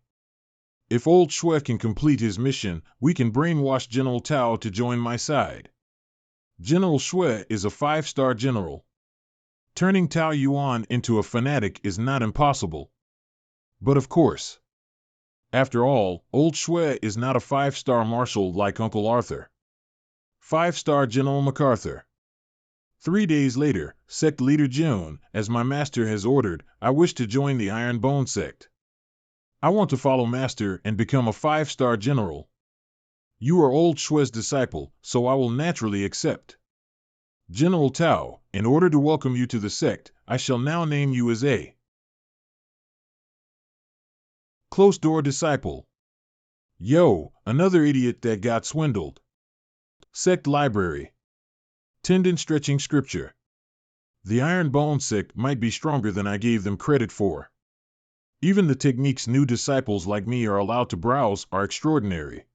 If old Shui can complete his mission, we can brainwash General Tao to join my side. General Shui is a 5-star general. Turning Tao Yuan into a fanatic is not impossible. But of course. After all, old Shui is not a 5-star marshal like Uncle Arthur. 5-star General MacArthur. 3 days later, Sect Leader June, as my master has ordered, I wish to join the Iron Bone Sect. I want to follow master and become a 5-star general. You are old Shui's disciple, so I will naturally accept. General Tao, in order to welcome you to the sect, I shall now name you as a closed-door disciple. Yo, another idiot that got swindled. Sect library. Tendon stretching scripture. The Iron Bone sect might be stronger than I gave them credit for. Even the techniques new disciples like me are allowed to browse are extraordinary.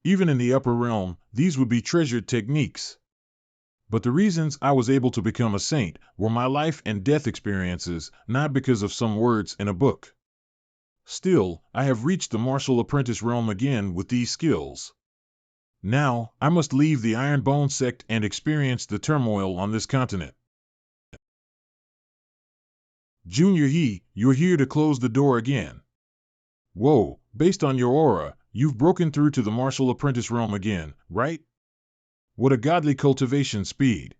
Even in the upper realm, these would be treasured techniques. But the reasons I was able to become a saint were my life and death experiences, not because of some words in a book. Still, I have reached the martial apprentice realm again with these skills. Now, I must leave the Iron Bone sect and experience the turmoil on this continent. Junior He, you're here to close the door again. Whoa, based on your aura, you've broken through to the martial apprentice realm again, right? What a godly cultivation speed.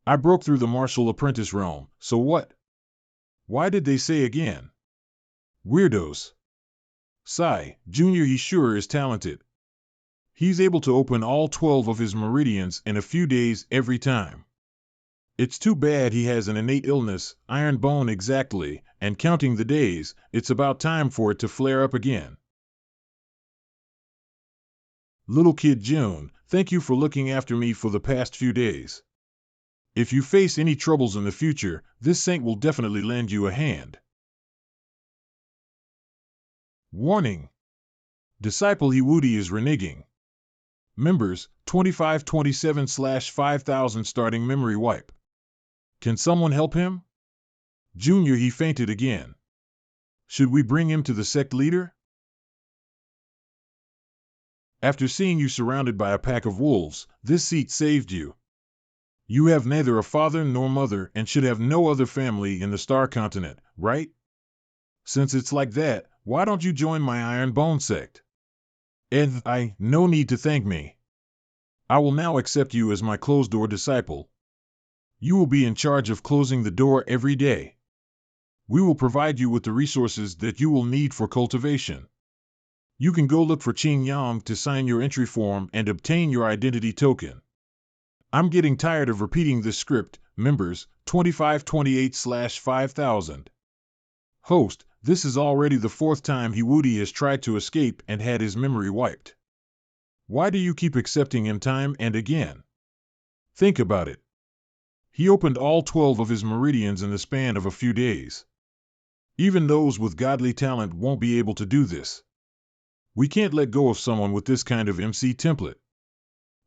I broke through the martial apprentice realm, so what? Why did they say again? Weirdos. Sigh, Junior He sure is talented. He's able to open all 12 of his meridians in a few days every time. It's too bad he has an innate illness, iron bone exactly, and counting the days, it's about time for it to flare up again. Little Kid June, thank you for looking after me for the past few days. If you face any troubles in the future, this saint will definitely lend you a hand. Warning. Disciple Hiwudi is reneging. Members, 2527/5000 starting memory wipe. Can someone help him? Junior He fainted again. Should we bring him to the sect leader? After seeing you surrounded by a pack of wolves, this seat saved you. You have neither a father nor mother and should have no other family in the Star Continent, right? Since it's like that, why don't you join my Iron Bone sect? No need to thank me. I will now accept you as my closed-door disciple. You will be in charge of closing the door every day. We will provide you with the resources that you will need for cultivation. You can go look for Qing Yang to sign your entry form and obtain your identity token. I'm getting tired of repeating this script, members, 2528/5000. Host, this is already the 4th time Hiwudi has tried to escape and had his memory wiped. Why do you keep accepting him time and again? Think about it. He opened all 12 of his meridians in the span of a few days. Even those with godly talent won't be able to do this. We can't let go of someone with this kind of MC template.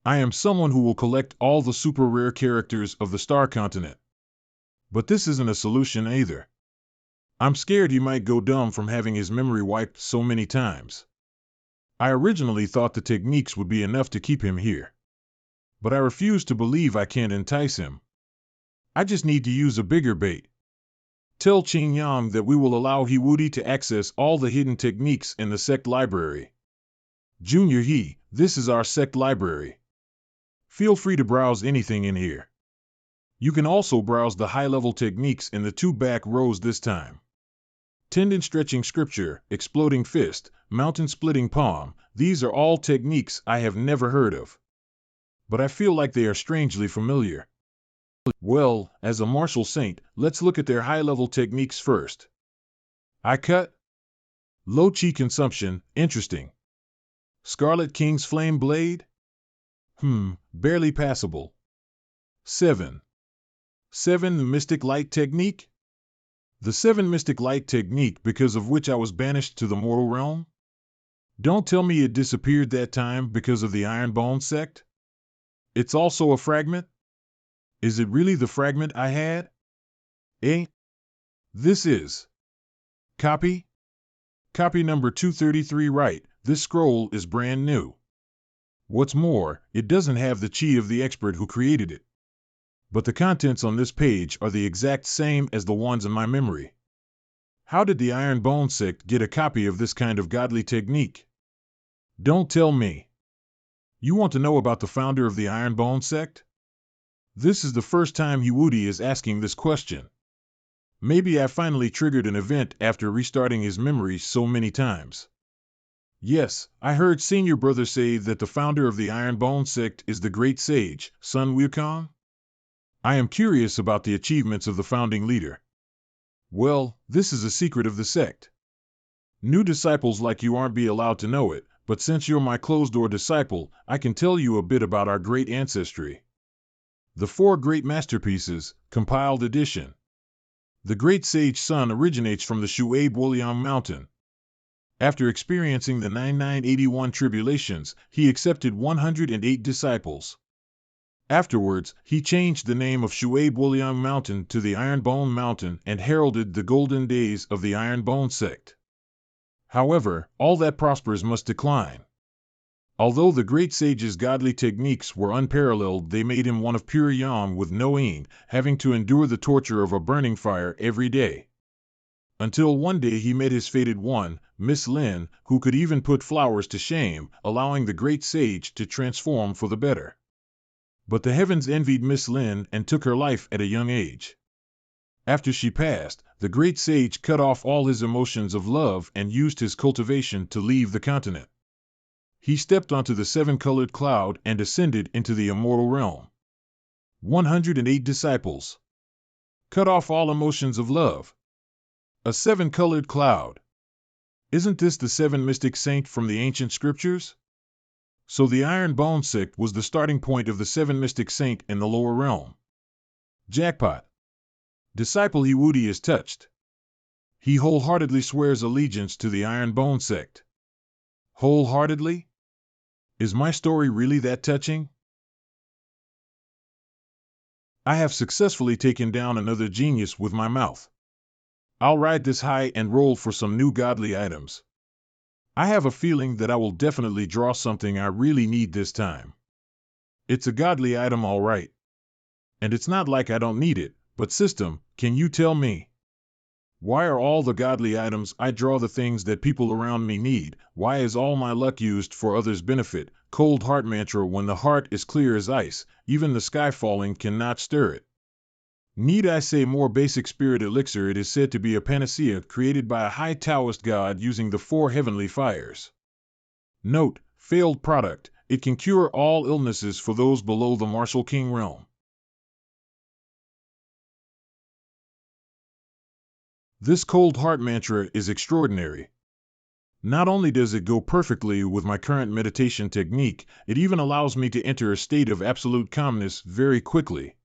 I am someone who will collect all the super rare characters of the Star Continent. But this isn't a solution either. I'm scared he might go dumb from having his memory wiped so many times. I originally thought the techniques would be enough to keep him here. But I refuse to believe I can't entice him. I just need to use a bigger bait. Tell Qing Yang that we will allow Hiwudi to access all the hidden techniques in the sect library. Junior He, this is our sect library. Feel free to browse anything in here. You can also browse the high-level techniques in the 2 back rows this time. Tendon stretching scripture, exploding fist, mountain splitting palm, these are all techniques I have never heard of. But I feel like they are strangely familiar. Well, as a martial saint, let's look at their high-level techniques first. I cut. Low chi consumption, interesting. Scarlet King's flame blade? Barely passable. 7. The mystic light technique? The 7 mystic light technique because of which I was banished to the mortal realm? Don't tell me it disappeared that time because of the Iron Bone sect? It's also a fragment? Is it really the fragment I had? This is. Copy? Copy number 233 right, this scroll is brand new. What's more, it doesn't have the chi of the expert who created it. But the contents on this page are the exact same as the ones in my memory. How did the Iron Bone sect get a copy of this kind of godly technique? Don't tell me. You want to know about the founder of the Iron Bone sect? This is the first time Hiwudi is asking this question. Maybe I finally triggered an event after restarting his memories so many times. Yes, I heard Senior Brother say that the founder of the Iron Bone sect is the great sage, Sun Wukong. I am curious about the achievements of the founding leader. Well, this is a secret of the sect. New disciples like you aren't be allowed to know it, but since you're my closed-door disciple, I can tell you a bit about our great ancestry. The Four Great Masterpieces, Compiled Edition. The great sage Sun originates from the Shu'aib Wuliang Mountain. After experiencing the 9981 tribulations, he accepted 108 disciples. Afterwards, he changed the name of Shu'aib Wuliang Mountain to the Iron Bone Mountain and heralded the golden days of the Iron Bone sect. However, all that prospers must decline. Although the great sage's godly techniques were unparalleled, they made him one of pure yang with no yin, having to endure the torture of a burning fire every day. Until one day he met his fated one, Miss Lin, who could even put flowers to shame, allowing the great sage to transform for the better. But the heavens envied Miss Lin and took her life at a young age. After she passed, the great sage cut off all his emotions of love and used his cultivation to leave the continent. He stepped onto the seven-colored cloud and ascended into the immortal realm. 108 disciples. Cut off all emotions of love. A seven-colored cloud. Isn't this the seven mystic saint from the ancient scriptures? So the Iron Bone sect was the starting point of the seven mystic saint in the lower realm. Jackpot. Disciple Iwudi is touched. He wholeheartedly swears allegiance to the Iron Bone sect. Wholeheartedly? Is my story really that touching? I have successfully taken down another genius with my mouth. I'll ride this high and roll for some new godly items. I have a feeling that I will definitely draw something I really need this time. It's a godly item, all right. And it's not like I don't need it, but system, can you tell me? Why are all the godly items I draw the things that people around me need? Why is all my luck used for others' benefit? Cold heart mantra: when the heart is clear as ice, even the sky falling cannot stir it. Need I say more? Basic spirit elixir. It is said to be a panacea created by a high Taoist god using the four heavenly fires. Note: failed product. It can cure all illnesses for those below the martial king realm. This cold heart mantra is extraordinary. Not only does it go perfectly with my current meditation technique, it even allows me to enter a state of absolute calmness very quickly.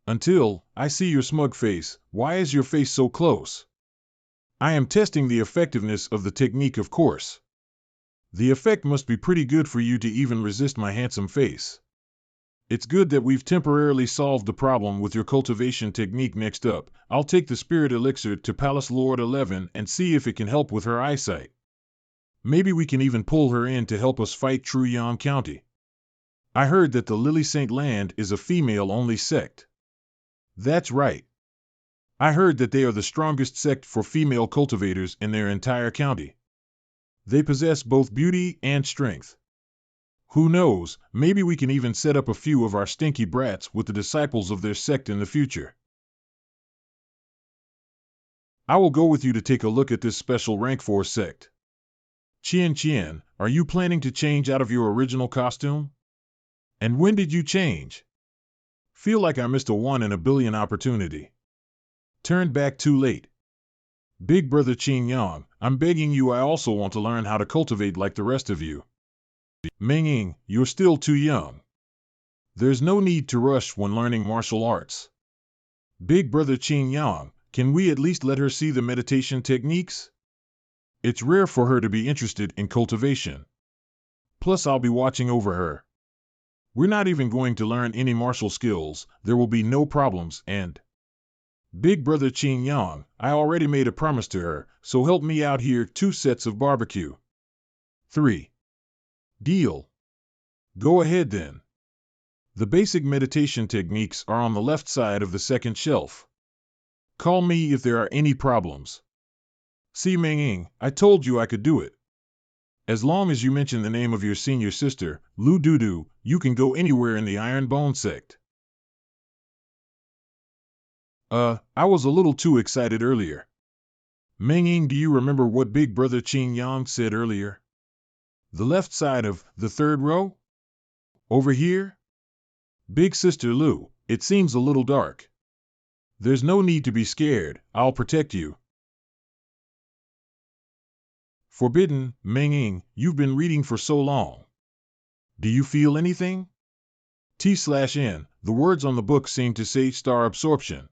Until I see your smug face. Why is your face so close? I am testing the effectiveness of the technique, of course. The effect must be pretty good for you to even resist my handsome face. It's good that we've temporarily solved the problem with your cultivation technique. Next up, I'll take the spirit elixir to Palace Lord 11 and see if it can help with her eyesight. Maybe we can even pull her in to help us fight Truyang County. I heard that the Lily Saint Land is a female-only sect. That's right. I heard that they are the strongest sect for female cultivators in their entire county. They possess both beauty and strength. Who knows, maybe we can even set up a few of our stinky brats with the disciples of their sect in the future. I will go with you to take a look at this special rank 4 sect. Qian, are you planning to change out of your original costume? And when did you change? Feel like I missed a 1 in a billion opportunity. Turned back too late. Big brother Qin Yang, I'm begging you, I also want to learn how to cultivate like the rest of you. Mengying, you're still too young. There's no need to rush when learning martial arts. Big brother Qin Yang, can we at least let her see the meditation techniques? It's rare for her to be interested in cultivation. Plus, I'll be watching over her. We're not even going to learn any martial skills, there will be no problems, and Big brother Qin Yang, I already made a promise to her, so help me out here. 2 sets of barbecue. 3. Deal. Go ahead then. The basic meditation techniques are on the left side of the second shelf. Call me if there are any problems. See, Mengying, I told you I could do it. As long as you mention the name of your senior sister, Lu Dudu, you can go anywhere in the Iron Bone sect. I was a little too excited earlier. Mengying, do you remember what Big Brother Qin Yang said earlier? The left side of the third row? Over here? Big Sister Lu, It seems a little dark. There's no need to be scared. I'll protect you. Forbidden, Meng-Ying, you've been reading for so long. Do you feel anything? T/N, the words on the book seem to say star absorption.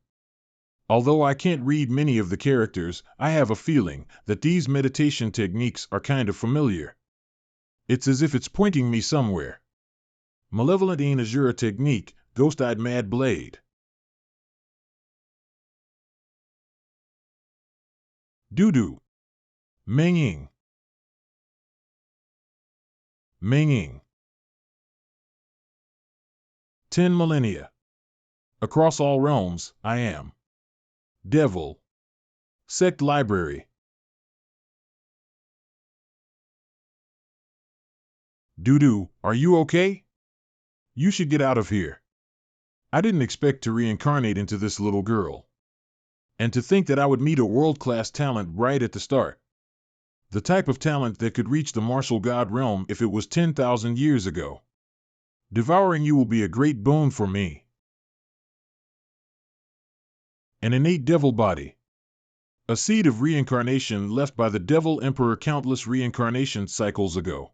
Although I can't read many of the characters, I have a feeling that these meditation techniques are kind of familiar. It's as if it's pointing me somewhere. Malevolent Ain Azura technique, ghost-eyed mad blade. Doo-doo. Meng-Ying. Meng-Ying. 10 millennia. Across all realms, I am. Devil. Sect library. Doo-doo, are you okay? You should get out of here. I didn't expect to reincarnate into this little girl. And to think that I would meet a world-class talent right at the start. The type of talent that could reach the martial god realm if it was 10,000 years ago. Devouring you will be a great boon for me. An innate devil body. A seed of reincarnation left by the Devil Emperor countless reincarnation cycles ago.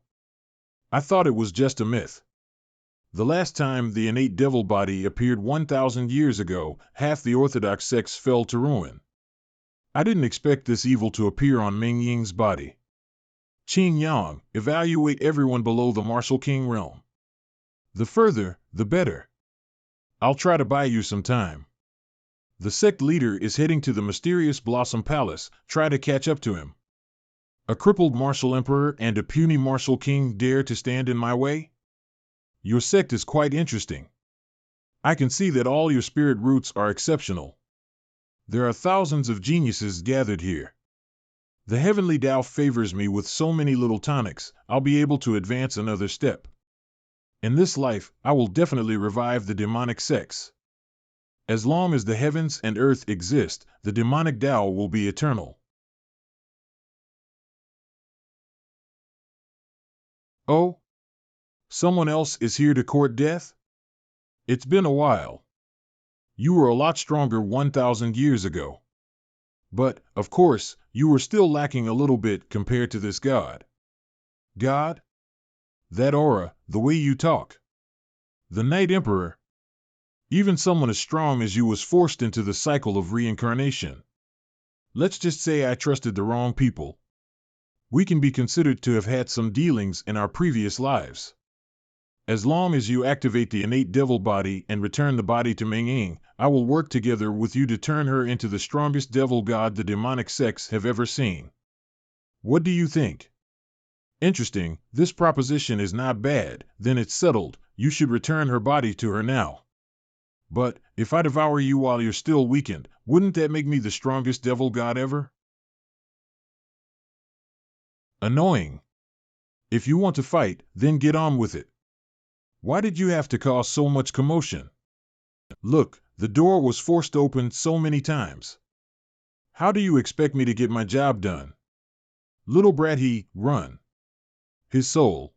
I thought it was just a myth. The last time the innate devil body appeared 1,000 years ago, half the orthodox sects fell to ruin. I didn't expect this evil to appear on Meng-Ying's body. Qing Yang, evaluate everyone below the martial king realm. The further, the better. I'll try to buy you some time. The sect leader is heading to the mysterious Blossom Palace. Try to catch up to him. A crippled martial emperor and a puny martial king dare to stand in my way? Your sect is quite interesting. I can see that all your spirit roots are exceptional. There are thousands of geniuses gathered here. The heavenly Tao favors me with so many little tonics, I'll be able to advance another step. In this life, I will definitely revive the demonic sects. As long as the heavens and earth exist, the demonic Tao will be eternal. Oh? Someone else is here to court death? It's been a while. You were a lot stronger 1,000 years ago. But, of course, you were still lacking a little bit compared to this god. God? That aura, the way you talk. The Night Emperor. Even someone as strong as you was forced into the cycle of reincarnation. Let's just say I trusted the wrong people. We can be considered to have had some dealings in our previous lives. As long as you activate the innate devil body and return the body to Meng-Ying, I will work together with you to turn her into the strongest devil god the demonic sects have ever seen. What do you think? Interesting, this proposition is not bad, then it's settled, you should return her body to her now. But, if I devour you while you're still weakened, wouldn't that make me the strongest devil god ever? Annoying. If you want to fight, then get on with it. Why did you have to cause so much commotion? Look, the door was forced open so many times. How do you expect me to get my job done? Little brat he, run. His soul.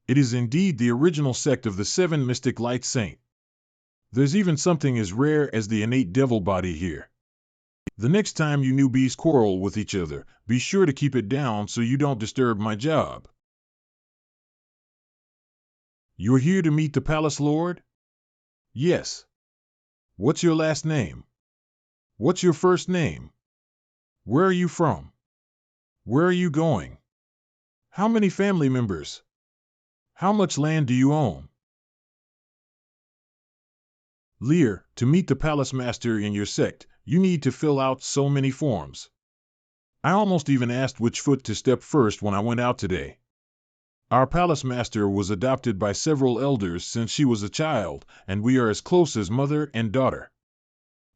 It is indeed the original sect of the 7 mystic light saint. There's even something as rare as the innate devil body here. The next time you newbies quarrel with each other, be sure to keep it down so you don't disturb my job. You're here to meet the palace lord? Yes. What's your last name? What's your first name? Where are you from? Where are you going? How many family members? How much land do you own? Lear, to meet the palace master in your sect, you need to fill out so many forms. I almost even asked which foot to step first when I went out today. Our palace master was adopted by several elders since she was a child, and we are as close as mother and daughter.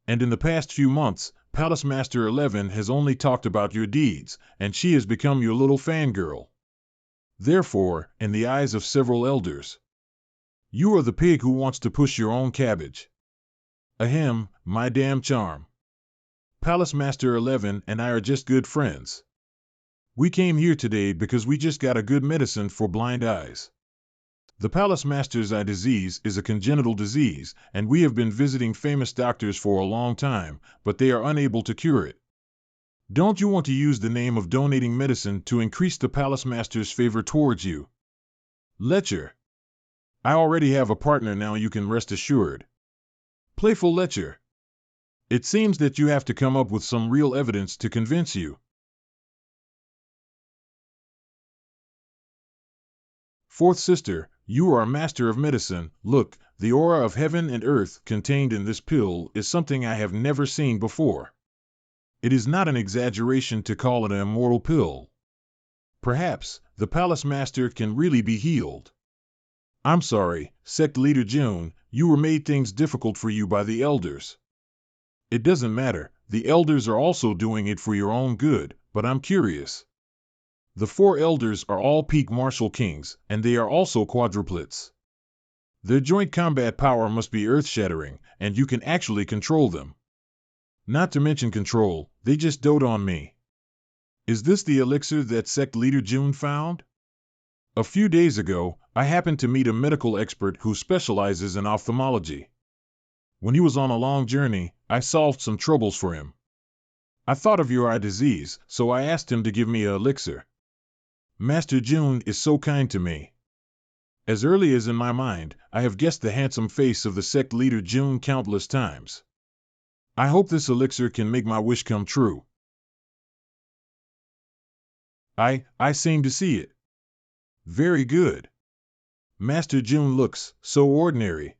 And in the past few months, Palace Master 11 has only talked about your deeds, and she has become your little fangirl. Therefore, in the eyes of several elders, you are the pig who wants to push your own cabbage. Ahem, my damn charm. Palace Master 11 and I are just good friends. We came here today because we just got a good medicine for blind eyes. The Palace Master's eye disease is a congenital disease, and we have been visiting famous doctors for a long time, but they are unable to cure it. Don't you want to use the name of donating medicine to increase the Palace Master's favor towards you? Lecture. I already have a partner now, you can rest assured. Playful lecture. It seems that you have to come up with some real evidence to convince you. Fourth sister, you are a master of medicine. Look, the aura of heaven and earth contained in this pill is something I have never seen before. It is not an exaggeration to call it an immortal pill. Perhaps the Palace Master can really be healed. I'm sorry, Sect Leader June, you were made things difficult for you by the elders. It doesn't matter, the elders are also doing it for your own good, but I'm curious. The 4 elders are all peak martial kings, and they are also quadruplets. Their joint combat power must be earth-shattering, and you can actually control them. Not to mention control, they just dote on me. Is this the elixir that Sect Leader June found? A few days ago, I happened to meet a medical expert who specializes in ophthalmology. When he was on a long journey, I solved some troubles for him. I thought of your eye disease, so I asked him to give me an elixir. Master June is so kind to me. As early as in my mind, I have guessed the handsome face of the Sect Leader June countless times. I hope this elixir can make my wish come true. I seem to see it. Very good. Master June looks so ordinary.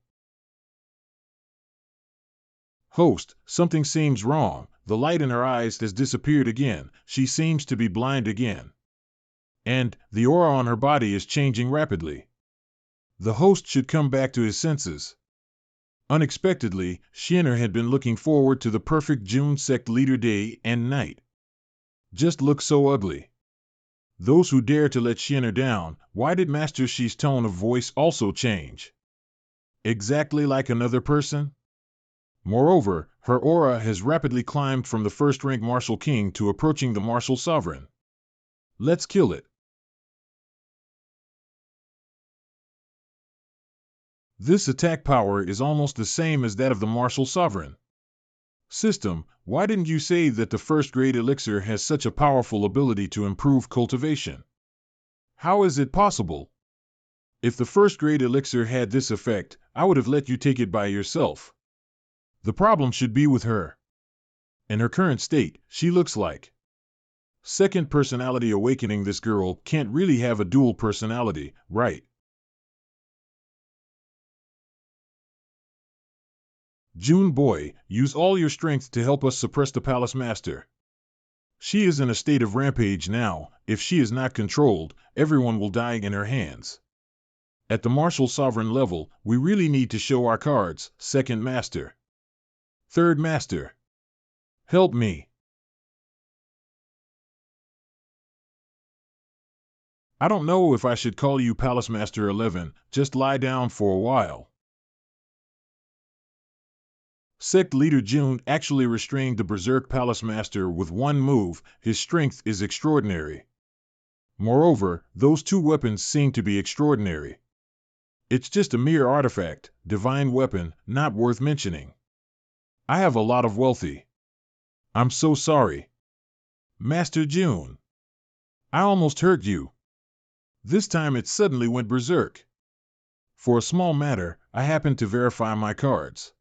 Host, something seems wrong. The light in her eyes has disappeared again. She seems to be blind again. And the aura on her body is changing rapidly. The host should come back to his senses. Unexpectedly, Shinner had been looking forward to the perfect June Sect Leader day and night. Just look so ugly. Those who dare to let Shinner down, why did Master Shi's tone of voice also change? Exactly like another person? Moreover, her aura has rapidly climbed from the first-rank martial king to approaching the martial sovereign. Let's kill it. This attack power is almost the same as that of the martial sovereign. System, why didn't you say that the first-grade elixir has such a powerful ability to improve cultivation? How is it possible? If the first-grade elixir had this effect, I would have let you take it by yourself. The problem should be with her. In her current state, she looks like second personality awakening. This girl can't really have a dual personality, right? June boy, use all your strength to help us suppress the Palace Master. She is in a state of rampage now. If she is not controlled, everyone will die in her hands. At the martial sovereign level, we really need to show our cards. Second Master. Third Master. Help me. I don't know if I should call you Palace Master 11, just lie down for a while. Sect Leader June actually restrained the Berserk Palace Master with one move. His strength is extraordinary. Moreover, those 2 weapons seem to be extraordinary. It's just a mere artifact, divine weapon, not worth mentioning. I have a lot of wealthy. I'm so sorry. Master June. I almost hurt you. This time it suddenly went berserk. For a small matter, I happened to verify my cards.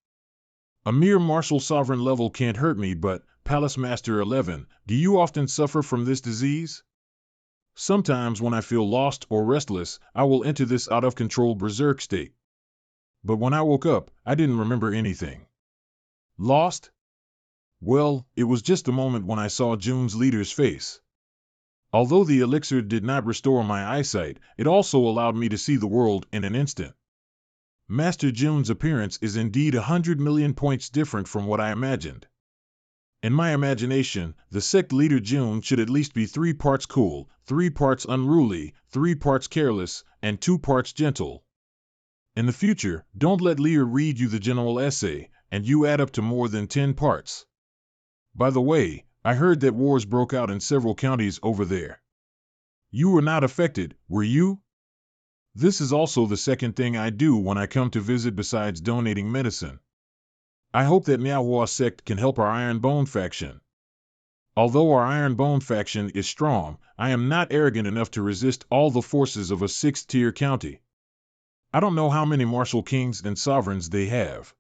A mere martial sovereign level can't hurt me, but, Palace Master 11, do you often suffer from this disease? Sometimes when I feel lost or restless, I will enter this out-of-control berserk state. But when I woke up, I didn't remember anything. Lost? Well, it was just a moment when I saw June's leader's face. Although the elixir did not restore my eyesight, it also allowed me to see the world in an instant. Master June's appearance is indeed 100 million points different from what I imagined. In my imagination, the Sect Leader June should at least be 3 parts cool, 3 parts unruly, 3 parts careless, and 2 parts gentle. In the future, don't let Lear read you the general essay, and you add up to more than 10 parts. By the way, I heard that wars broke out in several counties over there. You were not affected, were you? This is also the second thing I do when I come to visit besides donating medicine. I hope that Manhua Sect can help our Iron Bone faction. Although our Iron Bone faction is strong, I am not arrogant enough to resist all the forces of a 6th-tier county. I don't know how many martial kings and sovereigns they have.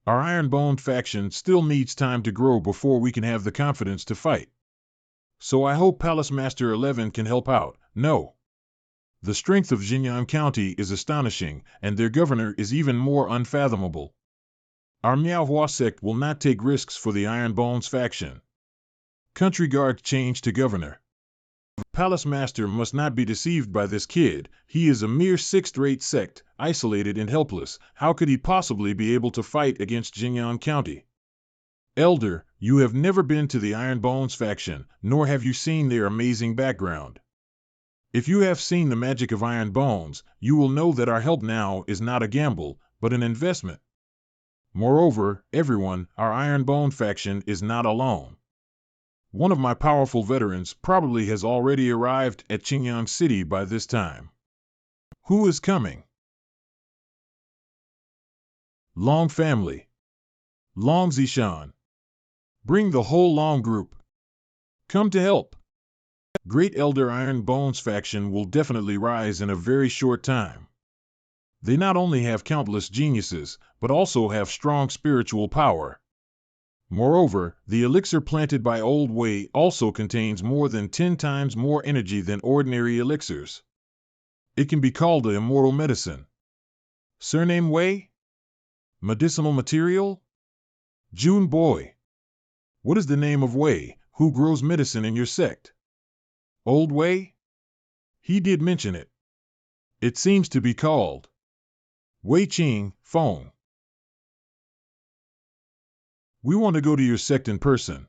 Our Iron Bone faction still needs time to grow before we can have the confidence to fight. So I hope Palace Master 11 can help out. No. The strength of Xinjiang County is astonishing, and their governor is even more unfathomable. Our Manhua Sect will not take risks for the Iron Bones faction. Country Guard change to governor. Palace Master must not be deceived by this kid. He is a mere 6th-rate sect, isolated and helpless. How could he possibly be able to fight against Xinjiang County? Elder, you have never been to the Iron Bones faction, nor have you seen their amazing background. If you have seen the magic of Iron Bones, you will know that our help now is not a gamble, but an investment. Moreover, everyone, our Iron Bone faction is not alone. One of my powerful veterans probably has already arrived at Qingyang City by this time. Who is coming? Long family. Long Zishan. Bring the whole Long group. Come to help. Great Elder Iron Bones faction will definitely rise in a very short time. They not only have countless geniuses, but also have strong spiritual power. Moreover, the elixir planted by Old Wei also contains more than 10 times more energy than ordinary elixirs. It can be called a immortal medicine. Surname Wei? Medicinal material? June Boy. What is the name of Wei, who grows medicine in your sect? Old Wei? He did mention it. It seems to be called Wei Qing, Feng. We want to go to your sect in person.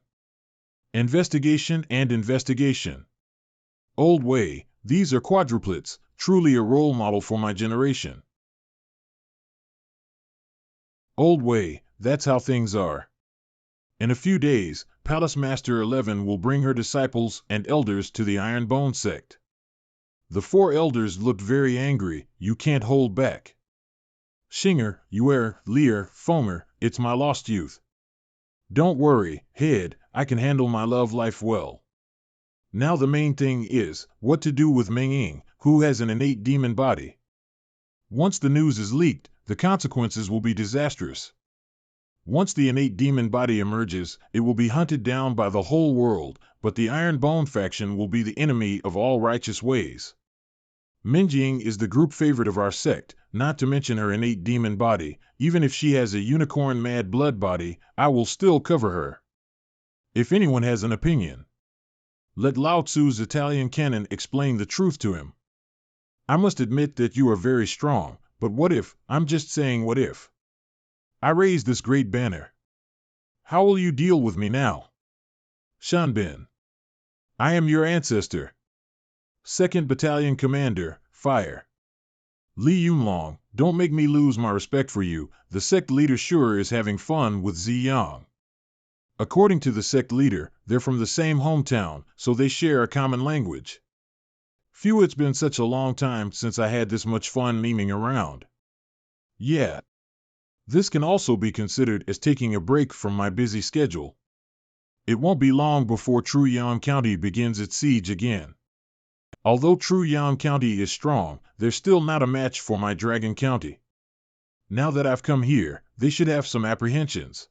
Investigation and investigation. Old Wei, these are quadruplets, truly a role model for my generation. Old Wei, that's how things are. In a few days, Palace Master 11 will bring her disciples and elders to the Iron Bone sect. The 4 elders looked very angry. You can't hold back. Xinger, Yuer, Lear, Fonger, it's my lost youth. Don't worry, Head, I can handle my love life well. Now the main thing is, what to do with Meng Ying, who has an innate demon body. Once the news is leaked, the consequences will be disastrous. Once the innate demon body emerges, it will be hunted down by the whole world, but the Iron Bone faction will be the enemy of all righteous ways. Minjing is the group favorite of our sect, not to mention her innate demon body. Even if she has a unicorn mad blood body, I will still cover her. If anyone has an opinion, let Lao Tzu's Italian canon explain the truth to him. I must admit that you are very strong, but what if, I'm just saying what if, I raise this great banner? How will you deal with me now? Shanbin. I am your ancestor. 2nd Battalion Commander, fire. Li Yunlong, don't make me lose my respect for you. The sect leader sure is having fun with Ziyang. According to the sect leader, they're from the same hometown, so they share a common language. Phew, it's been such a long time since I had this much fun memeing around. Yeah. This can also be considered as taking a break from my busy schedule. It won't be long before Truyang County begins its siege again. Although Truyang County is strong, they're still not a match for my Dragon County. Now that I've come here, they should have some apprehensions.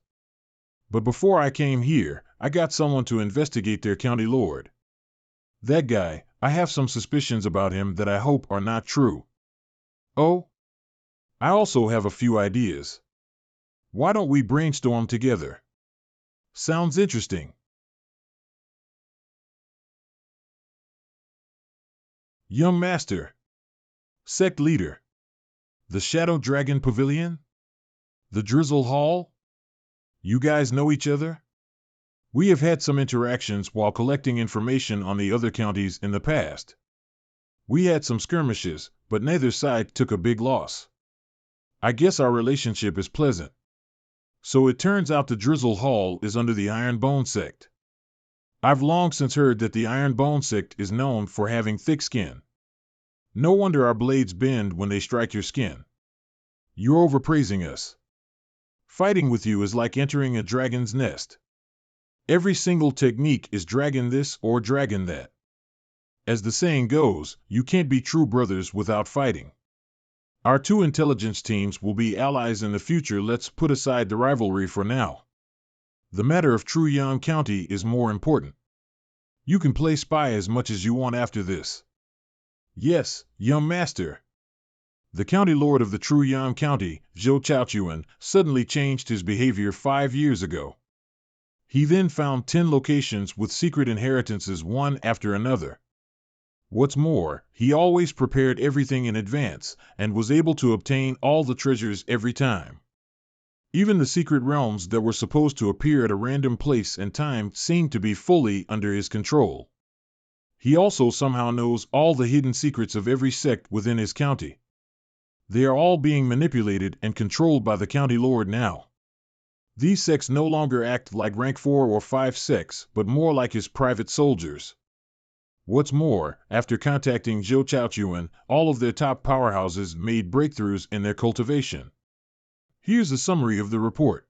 But before I came here, I got someone to investigate their county lord. That guy, I have some suspicions about him that I hope are not true. Oh? I also have a few ideas. Why don't we brainstorm together? Sounds interesting. Young Master. Sect Leader. The Shadow Dragon Pavilion? The Drizzle Hall? You guys know each other? We have had some interactions while collecting information on the other counties in the past. We had some skirmishes, but neither side took a big loss. I guess our relationship is pleasant. So it turns out the Drizzle Hall is under the Iron Bone Sect. I've long since heard that the Iron Bone Sect is known for having thick skin. No wonder our blades bend when they strike your skin. You're overpraising us. Fighting with you is like entering a dragon's nest. Every single technique is dragon this or dragon that. As the saying goes, you can't be true brothers without fighting. Our two intelligence teams will be allies in the future. Let's put aside the rivalry for now. The matter of True Yang County is more important. You can play spy as much as you want after this. Yes, young master. The county lord of the True Yang County, Zhou Chaochuan, suddenly changed his behavior 5 years ago. He then found 10 locations with secret inheritances one after another. What's more, he always prepared everything in advance, and was able to obtain all the treasures every time. Even the secret realms that were supposed to appear at a random place and time seemed to be fully under his control. He also somehow knows all the hidden secrets of every sect within his county. They are all being manipulated and controlled by the county lord now. These sects no longer act like rank 4 or 5 sects, but more like his private soldiers. What's more, after contacting Zhou Chaochuan, all of their top powerhouses made breakthroughs in their cultivation. Here's a summary of the report.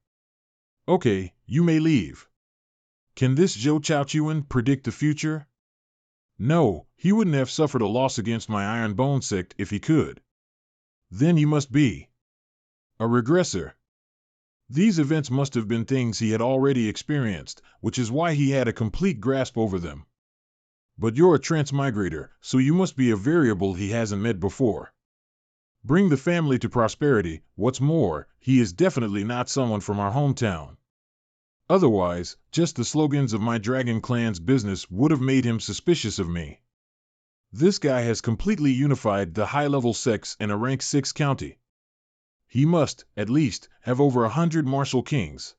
Okay, you may leave. Can this Zhou Chaochuan predict the future? No, he wouldn't have suffered a loss against my Iron Bone sect if he could. Then he must be a regressor. These events must have been things he had already experienced, which is why he had a complete grasp over them. But you're a transmigrator, so you must be a variable he hasn't met before. Bring the family to prosperity. What's more, he is definitely not someone from our hometown. Otherwise, just the slogans of my Dragon Clan's business would have made him suspicious of me. This guy has completely unified the high-level sects in a rank 6 county. He must, at least, have over 100 martial kings.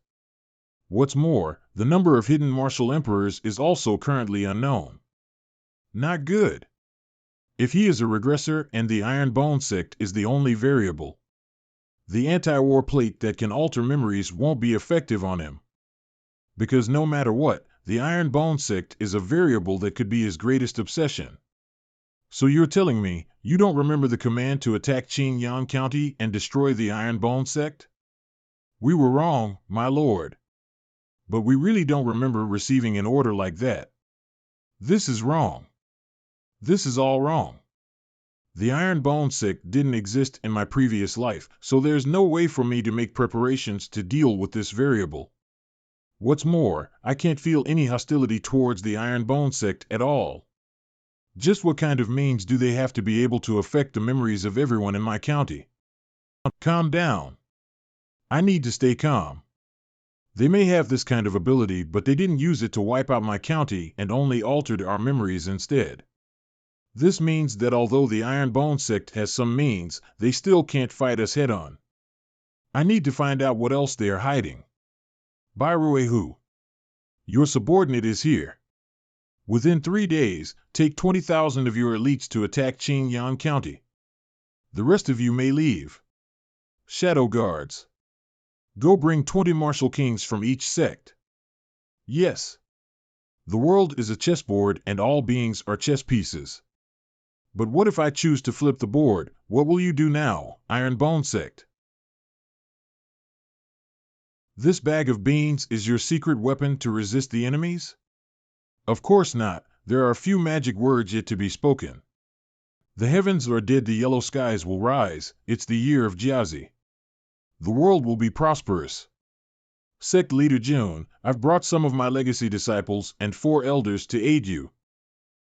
What's more, the number of hidden martial emperors is also currently unknown. Not good. If he is a regressor and the Iron Bone sect is the only variable, the anti-war plate that can alter memories won't be effective on him. Because no matter what, the Iron Bone sect is a variable that could be his greatest obsession. So you're telling me, you don't remember the command to attack Qing Yang County and destroy the Iron Bone sect? We were wrong, my lord. But we really don't remember receiving an order like that. This is wrong. This is all wrong. The Iron Bone sect didn't exist in my previous life, so there's no way for me to make preparations to deal with this variable. What's more, I can't feel any hostility towards the Iron Bone sect at all. Just what kind of means do they have to be able to affect the memories of everyone in my county? Calm down. I need to stay calm. They may have this kind of ability, but they didn't use it to wipe out my county and only altered our memories instead. This means that although the Iron Bone sect has some means, they still can't fight us head-on. I need to find out what else they are hiding. Bairuehu. Your subordinate is here. Within 3 days, take 20,000 of your elites to attack Qing Yang County. The rest of you may leave. Shadow Guards. Go bring 20 martial kings from each sect. Yes. The world is a chessboard and all beings are chess pieces. But what if I choose to flip the board? What will you do now, Iron Bone sect? This bag of beans is your secret weapon to resist the enemies? Of course not. There are a few magic words yet to be spoken. The heavens are dead, the yellow skies will rise. It's the year of Jiazi. The world will be prosperous. Sect leader June, I've brought some of my legacy disciples and 4 elders to aid you.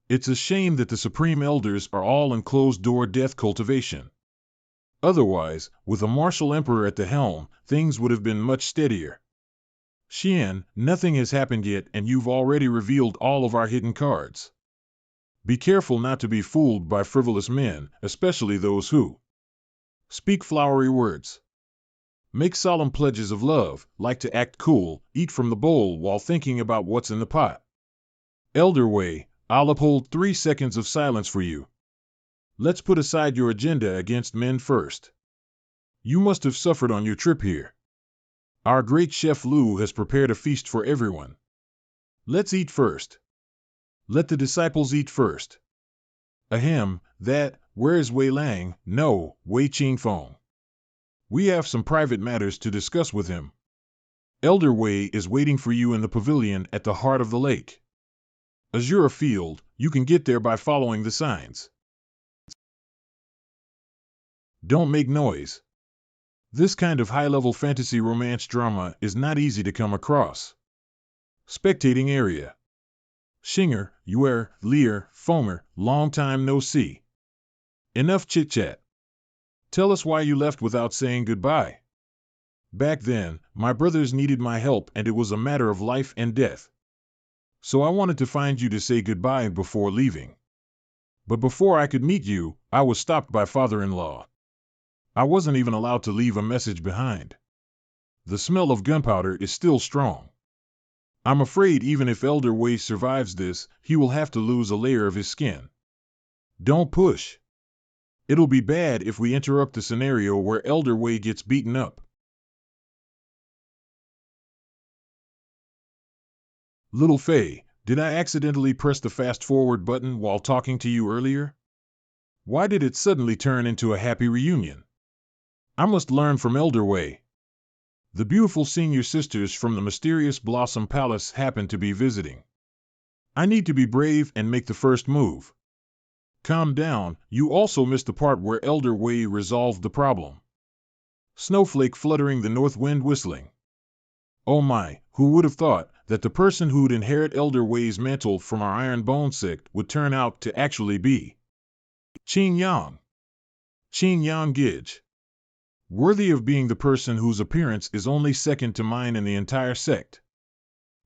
It's a shame that the supreme elders are all in closed-door death cultivation. Otherwise, with a martial emperor at the helm, things would have been much steadier. Xian, nothing has happened yet and you've already revealed all of our hidden cards. Be careful not to be fooled by frivolous men, especially those who speak flowery words. Make solemn pledges of love, like to act cool, eat from the bowl while thinking about what's in the pot. Elder Wei, I'll uphold 3 seconds of silence for you. Let's put aside your agenda against men first. You must have suffered on your trip here. Our great chef Lu has prepared a feast for everyone. Let's eat first. Let the disciples eat first. Ahem, that, Where is Wei Lang? No, Wei Qingfeng. We have some private matters to discuss with him. Elder Wei is waiting for you in the pavilion at the heart of the lake. Azura Field, you can get there by following the signs. Don't make noise. This kind of high-level fantasy romance drama is not easy to come across. Spectating area. Shinger, Yuer, Lear, Fomer, long time no see. Enough chit-chat. Tell us why you left without saying goodbye. Back then, my brothers needed my help and it was a matter of life and death. So I wanted to find you to say goodbye before leaving. But before I could meet you, I was stopped by father-in-law. I wasn't even allowed to leave a message behind. The smell of gunpowder is still strong. I'm afraid even if Elder Wei survives this, he will have to lose a layer of his skin. Don't push. It'll be bad if we interrupt the scenario where Elder Wei gets beaten up. Little Fei, did I accidentally press the fast-forward button while talking to you earlier? Why did it suddenly turn into a happy reunion? I must learn from Elder Wei. The beautiful senior sisters from the mysterious Blossom Palace happen to be visiting. I need to be brave and make the first move. Calm down, you also missed the part where Elder Wei resolved the problem. Snowflake fluttering, the north wind whistling. Oh my, who would have thought that the person who'd inherit Elder Wei's mantle from our Iron Bone sect would turn out to actually be Qing Yang. Qing Yang Gij. Worthy of being the person whose appearance is only second to mine in the entire sect.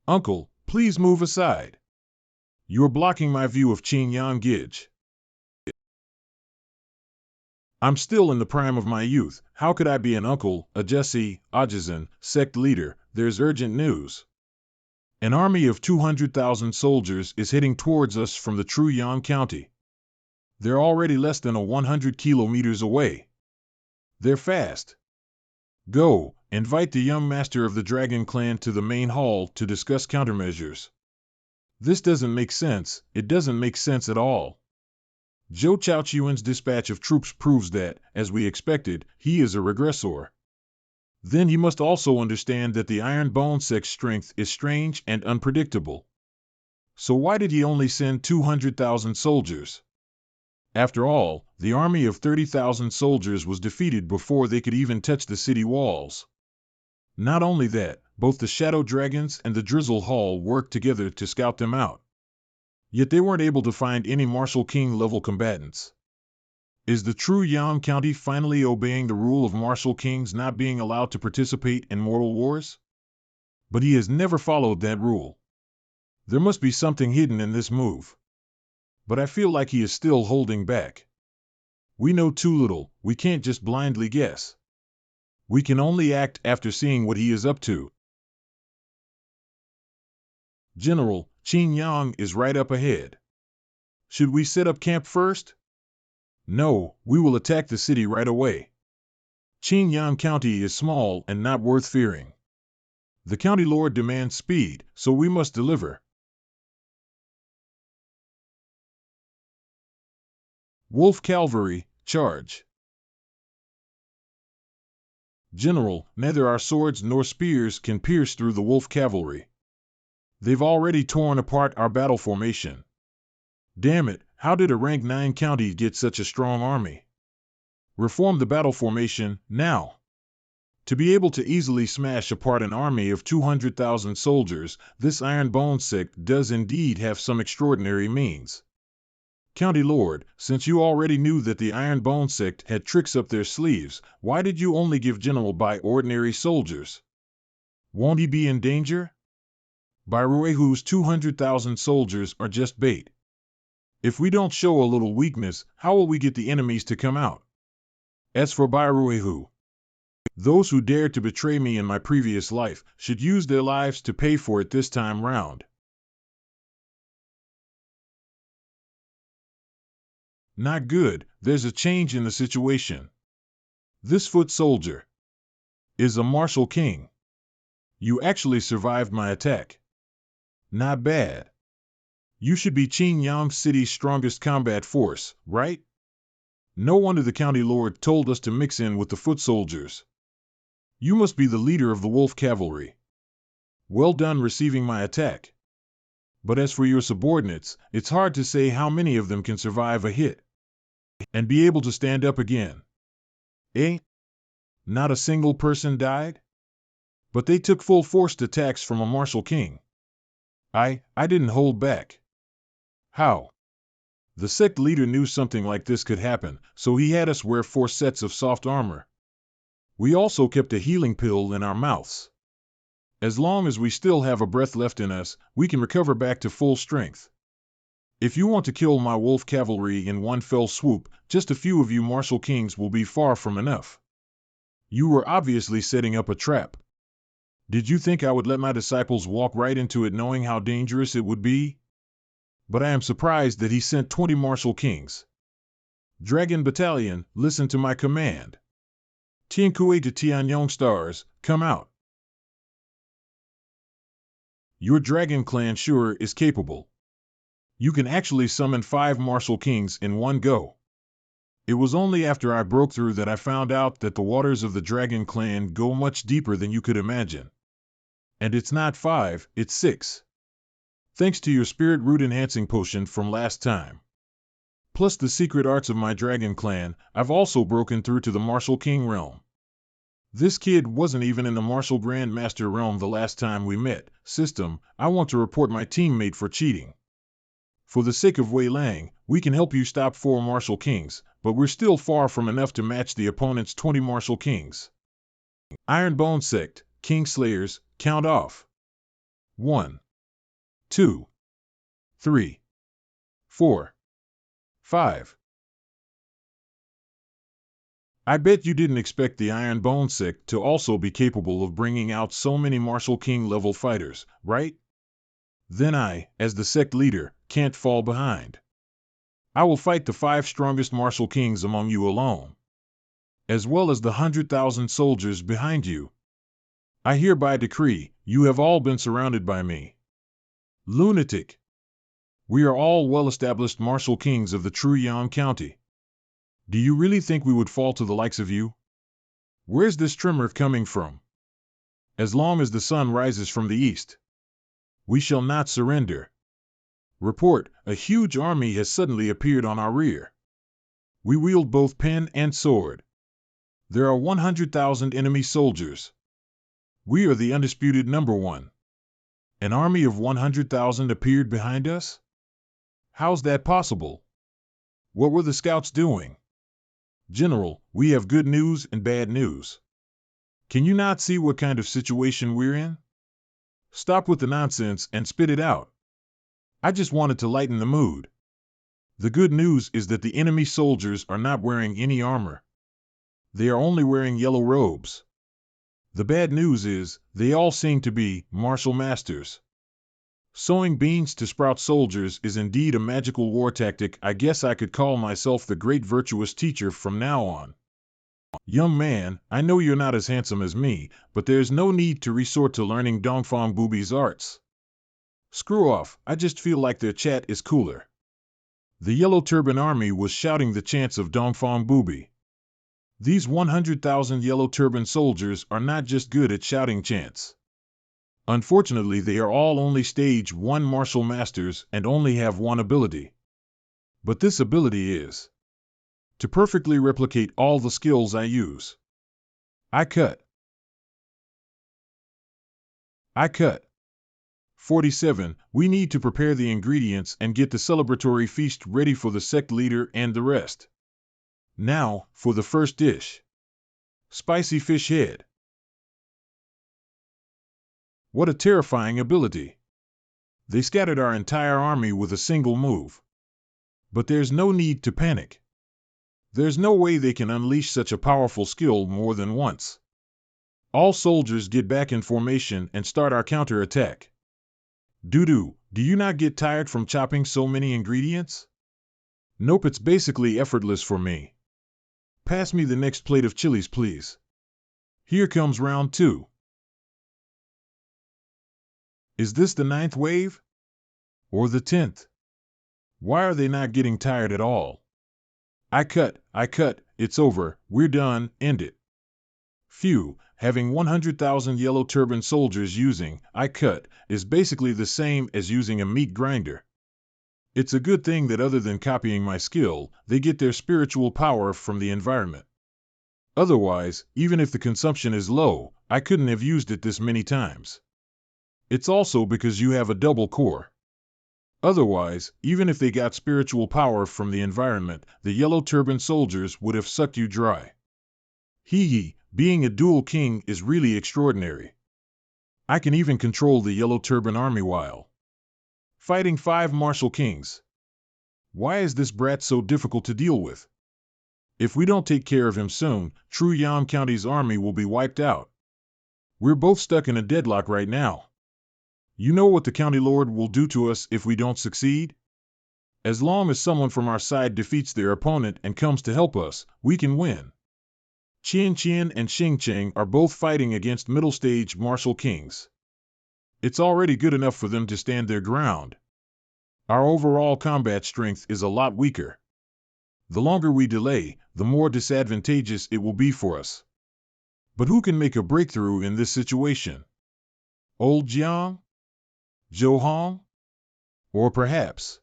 Uncle, please move aside. You're blocking my view of Qing Yang Gij. I'm still in the prime of my youth. How could I be an uncle, a Jesse, Ajizan, sect leader? There's urgent news. An army of 200,000 soldiers is heading towards us from the True Yang County. They're already less than 100 kilometers away. They're fast. Go, invite the young master of the Dragon Clan to the main hall to discuss countermeasures. This doesn't make sense, it doesn't make sense at all. Zhou Chaochuan's dispatch of troops proves that, as we expected, he is a regressor. Then you must also understand that the Iron Bone Sect's strength is strange and unpredictable. So why did he only send 200,000 soldiers? After all, the army of 30,000 soldiers was defeated before they could even touch the city walls. Not only that, both the Shadow Dragons and the Drizzle Hall worked together to scout them out. Yet they weren't able to find any Marshal King-level combatants. Is the True Yang County finally obeying the rule of Marshal Kings not being allowed to participate in mortal wars? But he has never followed that rule. There must be something hidden in this move. But I feel like he is still holding back. We know too little, we can't just blindly guess. We can only act after seeing what he is up to. General, Qing Yang is right up ahead. Should we set up camp first? No, we will attack the city right away. Qing Yang County is small and not worth fearing. The county lord demands speed, so we must deliver. Wolf Cavalry, charge. General, neither our swords nor spears can pierce through the wolf cavalry. They've already torn apart our battle formation. Damn it, how did a rank 9 county get such a strong army? Reform the battle formation, now. To be able to easily smash apart an army of 200,000 soldiers, this Iron Bone sect does indeed have some extraordinary means. County Lord, since you already knew that the Iron Bone sect had tricks up their sleeves, why did you only give General Bai ordinary soldiers? Won't he be in danger? Bairuehu's 200,000 soldiers are just bait. If we don't show a little weakness, how will we get the enemies to come out? As for Bairuehu, those who dared to betray me in my previous life should use their lives to pay for it this time round. Not good, there's a change in the situation. This foot soldier is a Marshal King. You actually survived my attack. Not bad. You should be Qing Yang City's strongest combat force, right? No wonder the county lord told us to mix in with the foot soldiers. You must be the leader of the wolf cavalry. Well done receiving my attack. But as for your subordinates, it's hard to say how many of them can survive a hit and be able to stand up again. Eh? Not a single person died? But they took full forced attacks from a martial king. I didn't hold back. How? The sect leader knew something like this could happen, so he had us wear 4 sets of soft armor. We also kept a healing pill in our mouths. As long as we still have a breath left in us, we can recover back to full strength. If you want to kill my wolf cavalry in one fell swoop, just a few of you martial kings will be far from enough. You were obviously setting up a trap. Did you think I would let my disciples walk right into it knowing how dangerous it would be? But I am surprised that he sent 20 martial kings. Dragon Battalion, listen to my command. Tiankue to Tianyong stars, come out. Your dragon clan sure is capable. You can actually summon 5 martial kings in one go. It was only after I broke through that I found out that the waters of the dragon clan go much deeper than you could imagine. And it's not 5, it's 6. Thanks to your spirit root enhancing potion from last time. Plus the secret arts of my dragon clan, I've also broken through to the martial king realm. This kid wasn't even in the martial grandmaster realm the last time we met. System, I want to report my teammate for cheating. For the sake of Wei Lang, we can help you stop 4 martial kings, but we're still far from enough to match the opponent's 20 martial kings. Ironbone Sect, King Slayers, count off. 1, 2, 3, 4, 5. I bet you didn't expect the Ironbone Sect to also be capable of bringing out so many martial king level fighters, right? Then I, as the sect leader, can't fall behind. I will fight the 5 strongest martial kings among you alone, as well as the 100,000 soldiers behind you. I hereby decree, you have all been surrounded by me. Lunatic! We are all well-established martial kings of the true Yang County. Do you really think we would fall to the likes of you? Where's this tremor coming from? As long as the sun rises from the east, we shall not surrender. Report, a huge army has suddenly appeared on our rear. We wield both pen and sword. There are 100,000 enemy soldiers. We are the undisputed number 1. An army of 100,000 appeared behind us? How's that possible? What were the scouts doing? General, we have good news and bad news. Can you not see what kind of situation we're in? Stop with the nonsense and spit it out. I just wanted to lighten the mood. The good news is that the enemy soldiers are not wearing any armor. They are only wearing yellow robes. The bad news is, they all seem to be martial masters. Sowing beans to sprout soldiers is indeed a magical war tactic. I guess I could call myself the great virtuous teacher from now on. Young man, I know you're not as handsome as me, but there's no need to resort to learning Dongfang Booby's arts. Screw off, I just feel like their chat is cooler. The Yellow Turban Army was shouting the chants of Dongfang Booby. These 100,000 Yellow Turban soldiers are not just good at shouting chants. Unfortunately, they are all only stage 1 martial masters and only have one ability. But this ability is to perfectly replicate all the skills I use. I cut. 47. We need to prepare the ingredients and get the celebratory feast ready for the sect leader and the rest. Now, for the first dish. Spicy fish head. What a terrifying ability. They scattered our entire army with a single move. But there's no need to panic. There's no way they can unleash such a powerful skill more than once. All soldiers get back in formation and start our counterattack. Doo-doo, do you not get tired from chopping so many ingredients? Nope, it's basically effortless for me. Pass me the next plate of chilies, please. Here comes round 2. Is this the 9th wave? Or the 10th? Why are they not getting tired at all? I cut, it's over, we're done, end it. Phew, having 100,000 yellow turban soldiers using I cut is basically the same as using a meat grinder. It's a good thing that other than copying my skill, they get their spiritual power from the environment. Otherwise, even if the consumption is low, I couldn't have used it this many times. It's also because you have a double core. Otherwise, even if they got spiritual power from the environment, the yellow turban soldiers would have sucked you dry. Hee, being a dual king is really extraordinary. I can even control the yellow turban army while fighting 5 martial kings. Why is this brat so difficult to deal with? If we don't take care of him soon, True Yam County's army will be wiped out. We're both stuck in a deadlock right now. You know what the county lord will do to us if we don't succeed? As long as someone from our side defeats their opponent and comes to help us, we can win. Qian Qian and Xing Cheng are both fighting against middle-stage martial kings. It's already good enough for them to stand their ground. Our overall combat strength is a lot weaker. The longer we delay, the more disadvantageous it will be for us. But who can make a breakthrough in this situation? Old Jiang? Zhou Hong? Or perhaps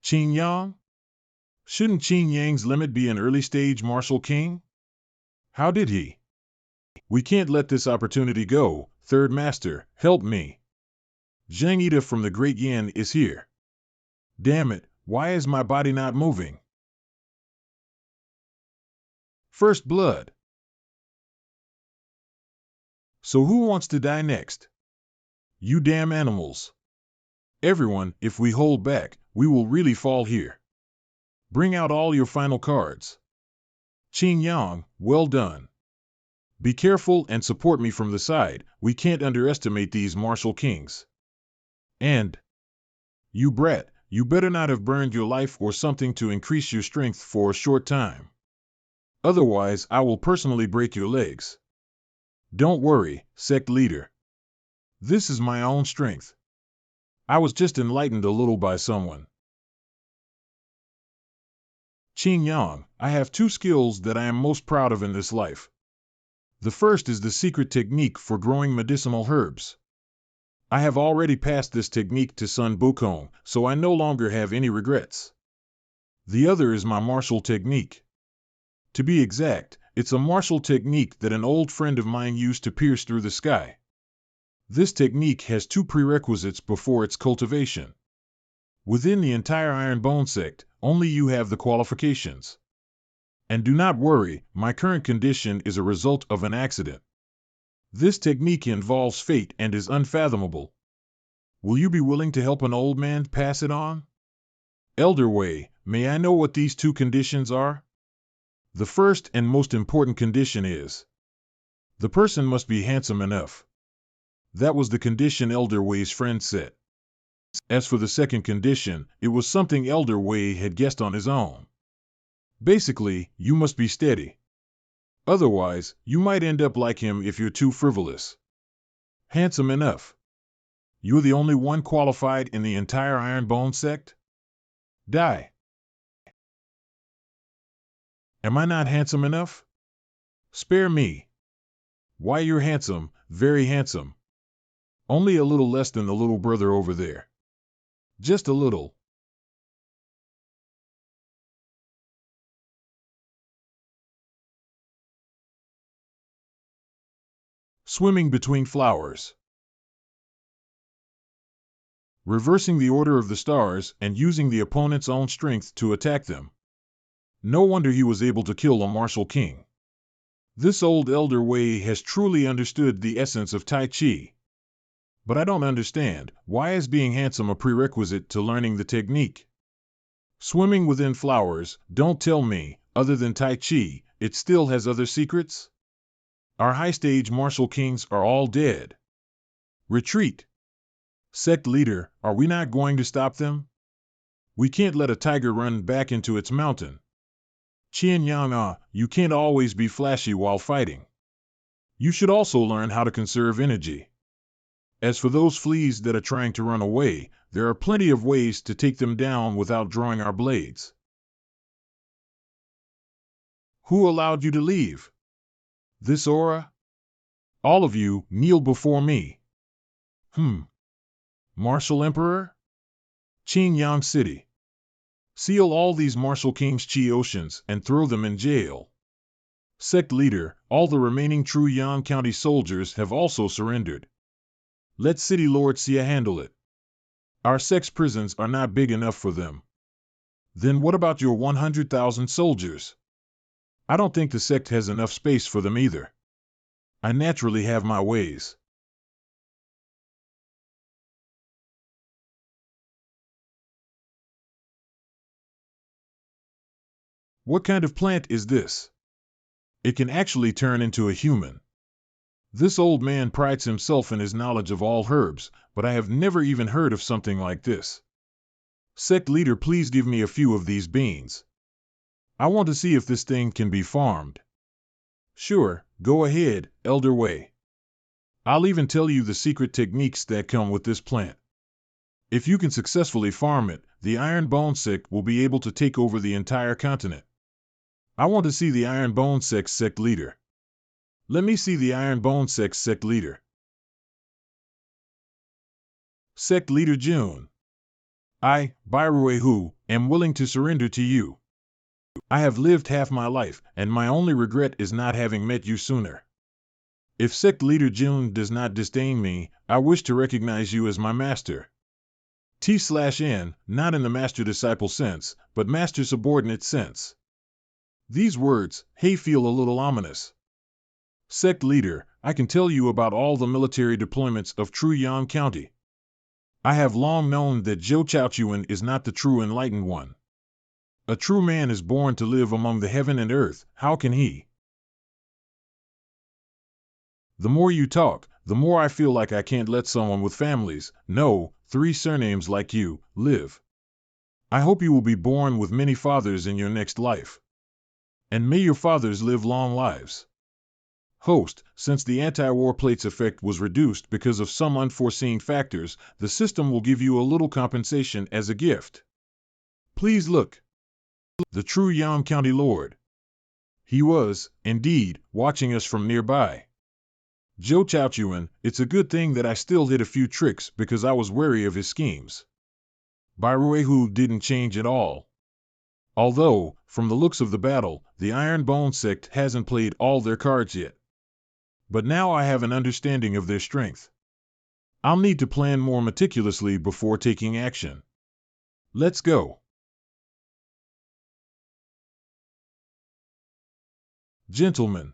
Qin Yang? Shouldn't Qin Yang's limit be an early-stage martial king? How did he? We can't let this opportunity go. Third Master, help me. Zhang Ida from the Great Yan is here. Damn it, why is my body not moving? First blood. So who wants to die next? You damn animals. Everyone, if we hold back, we will really fall here. Bring out all your final cards. Qin Yang, well done. Be careful and support me from the side. We can't underestimate these martial kings. And you brat, you better not have burned your life or something to increase your strength for a short time. Otherwise, I will personally break your legs. Don't worry, sect leader. This is my own strength. I was just enlightened a little by someone. Qin Yang, I have 2 skills that I am most proud of in this life. The first is the secret technique for growing medicinal herbs. I have already passed this technique to Sun Bukong, so I no longer have any regrets. The other is my martial technique. To be exact, it's a martial technique that an old friend of mine used to pierce through the sky. This technique has 2 prerequisites before its cultivation. Within the entire Iron Bone sect, only you have the qualifications. And do not worry, my current condition is a result of an accident. This technique involves fate and is unfathomable. Will you be willing to help an old man pass it on? Elder Wei, may I know what these 2 conditions are? The first and most important condition is the person must be handsome enough. That was the condition Elder Wei's friend set. As for the second condition, it was something Elder Wei had guessed on his own. Basically, you must be steady. Otherwise, you might end up like him if you're too frivolous. Handsome enough. You're the only one qualified in the entire Iron Bone sect? Die. Am I not handsome enough? Spare me. Why, you're handsome, very handsome. Only a little less than the little brother over there. Just a little. Swimming between flowers. Reversing the order of the stars and using the opponent's own strength to attack them. No wonder he was able to kill a martial king. This old Elder Wei has truly understood the essence of Tai Chi. But I don't understand, why is being handsome a prerequisite to learning the technique? Swimming within flowers, don't tell me, other than Tai Chi, it still has other secrets? Our high-stage martial kings are all dead. Retreat. Sect leader, are we not going to stop them? We can't let a tiger run back into its mountain. Qian Yang, you can't always be flashy while fighting. You should also learn how to conserve energy. As for those fleas that are trying to run away, there are plenty of ways to take them down without drawing our blades. Who allowed you to leave? This aura? All of you, kneel before me. Martial Emperor? Qingyang City. Seal all these martial kings' Qi oceans and throw them in jail. Sect leader, all the remaining true Yang County soldiers have also surrendered. Let City Lord Xia handle it. Our sect's prisons are not big enough for them. Then what about your 100,000 soldiers? I don't think the sect has enough space for them either. I naturally have my ways. What kind of plant is this? It can actually turn into a human. This old man prides himself in his knowledge of all herbs, but I have never even heard of something like this. Sect leader, please give me a few of these beans. I want to see if this thing can be farmed. Sure, go ahead, Elder Wei. I'll even tell you the secret techniques that come with this plant. If you can successfully farm it, the Iron Bone Sect will be able to take over the entire continent. I want to see the Iron Bone Sect leader. Let me see the Iron Bone Sect leader. Sect leader June. I, Bairuei Hu, am willing to surrender to you. I have lived half my life, and my only regret is not having met you sooner. If Sect leader June does not disdain me, I wish to recognize you as my master. T/N, not in the master-disciple sense, but master-subordinate sense. These words, feel a little ominous. Sect leader, I can tell you about all the military deployments of true Yang County. I have long known that Zhou Chaochuan is not the true enlightened one. A true man is born to live among the heaven and earth, how can he? The more you talk, the more I feel like I can't let someone with families, no, 3 surnames like you, live. I hope you will be born with many fathers in your next life. And may your fathers live long lives. Host, since the anti-war plates effect was reduced because of some unforeseen factors, the system will give you a little compensation as a gift. Please look. The true Yang County Lord. He was, indeed, watching us from nearby. Zhou Chaochuan, it's a good thing that I still hit a few tricks because I was wary of his schemes. Bairuei Hu didn't change at all. Although, from the looks of the battle, the Iron Bone Sect hasn't played all their cards yet. But now I have an understanding of their strength. I'll need to plan more meticulously before taking action. Let's go. Gentlemen,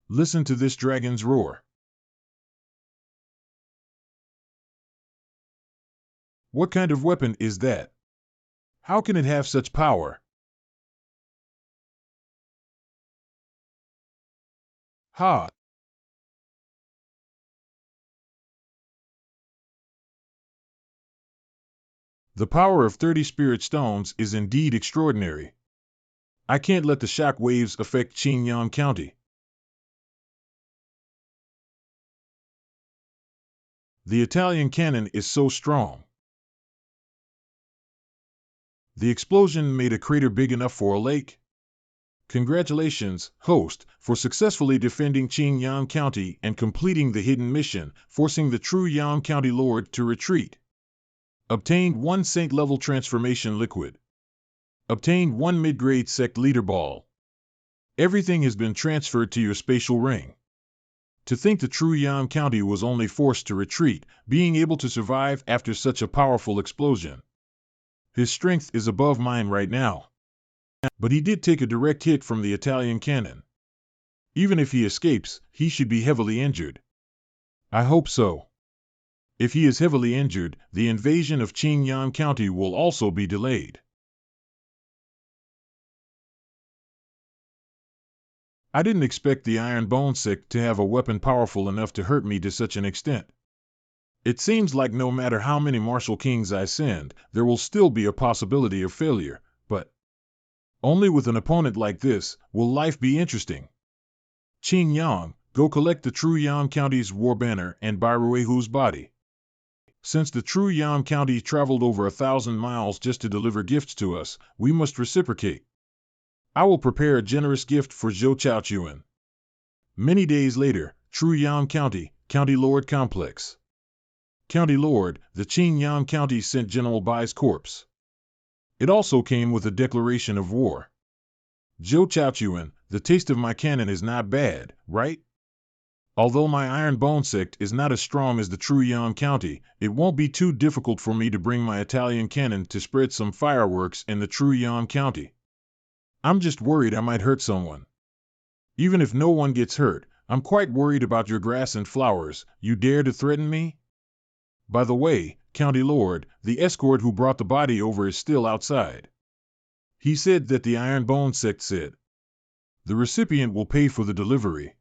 listen to this dragon's roar. What kind of weapon is that? How can it have such power? Ha! The power of 30 spirit stones is indeed extraordinary. I can't let the shock waves affect Qingyang County. The Italian cannon is so strong. The explosion made a crater big enough for a lake. Congratulations, host, for successfully defending Qingyang County and completing the hidden mission, forcing the true Yang County Lord to retreat. Obtained 1 Saint-level transformation liquid. Obtained 1 mid-grade sect leader ball. Everything has been transferred to your spatial ring. To think the true Yang County was only forced to retreat, being able to survive after such a powerful explosion. His strength is above mine right now. But he did take a direct hit from the Italian cannon. Even if he escapes, he should be heavily injured. I hope so. If he is heavily injured, the invasion of Qingyang County will also be delayed. I didn't expect the Iron Bone Sect to have a weapon powerful enough to hurt me to such an extent. It seems like no matter how many martial kings I send, there will still be a possibility of failure, but only with an opponent like this will life be interesting. Qingyang, Go collect the True Yam County's war banner and Byruehu's body. Since the True Yam County traveled over 1,000 miles just to deliver gifts to us, we must reciprocate. I will prepare a generous gift for Zhou Chaochuan. Many days later, True Yam County, County Lord Complex. County Lord, the Qin Yam County sent General Bai's corpse. It also came with a declaration of war. Zhou Chaochuan, the taste of my cannon is not bad, right? Although my Iron Bone Sect is not as strong as the True Yam County, it won't be too difficult for me to bring my Italian cannon to spread some fireworks in the True Yam County. I'm just worried I might hurt someone. Even if no one gets hurt, I'm quite worried about your grass and flowers. You dare to threaten me? By the way, County Lord, the escort who brought the body over is still outside. He said that the Iron Bone Sect said the recipient will pay for the delivery.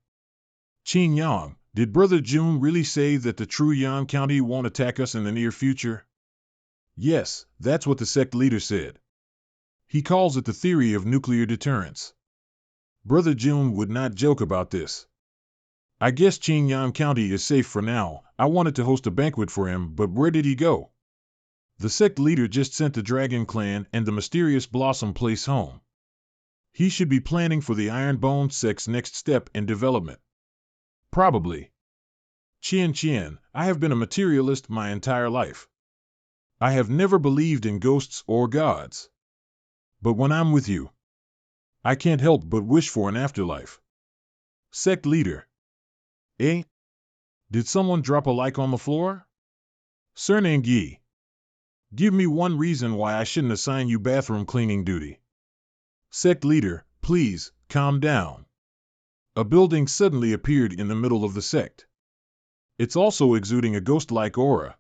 Qin Yang, did Brother Jun really say that the True Yam County won't attack us in the near future? Yes, that's what the sect leader said. He calls it the theory of nuclear deterrence. Brother Jun would not joke about this. I guess Qin Yam County is safe for now. I wanted to host a banquet for him, but where did he go? The sect leader just sent the Dragon Clan and the mysterious Blossom Place home. He should be planning for the Iron Bone Sect's next step in development. Probably. Qian, I have been a materialist my entire life. I have never believed in ghosts or gods. But when I'm with you, I can't help but wish for an afterlife. Sect leader. Eh? Did someone drop a like on the floor? Sir Nangyi. Give me one reason why I shouldn't assign you bathroom cleaning duty. Sect leader, please, calm down. A building suddenly appeared in the middle of the sect. It's also exuding a ghost-like aura.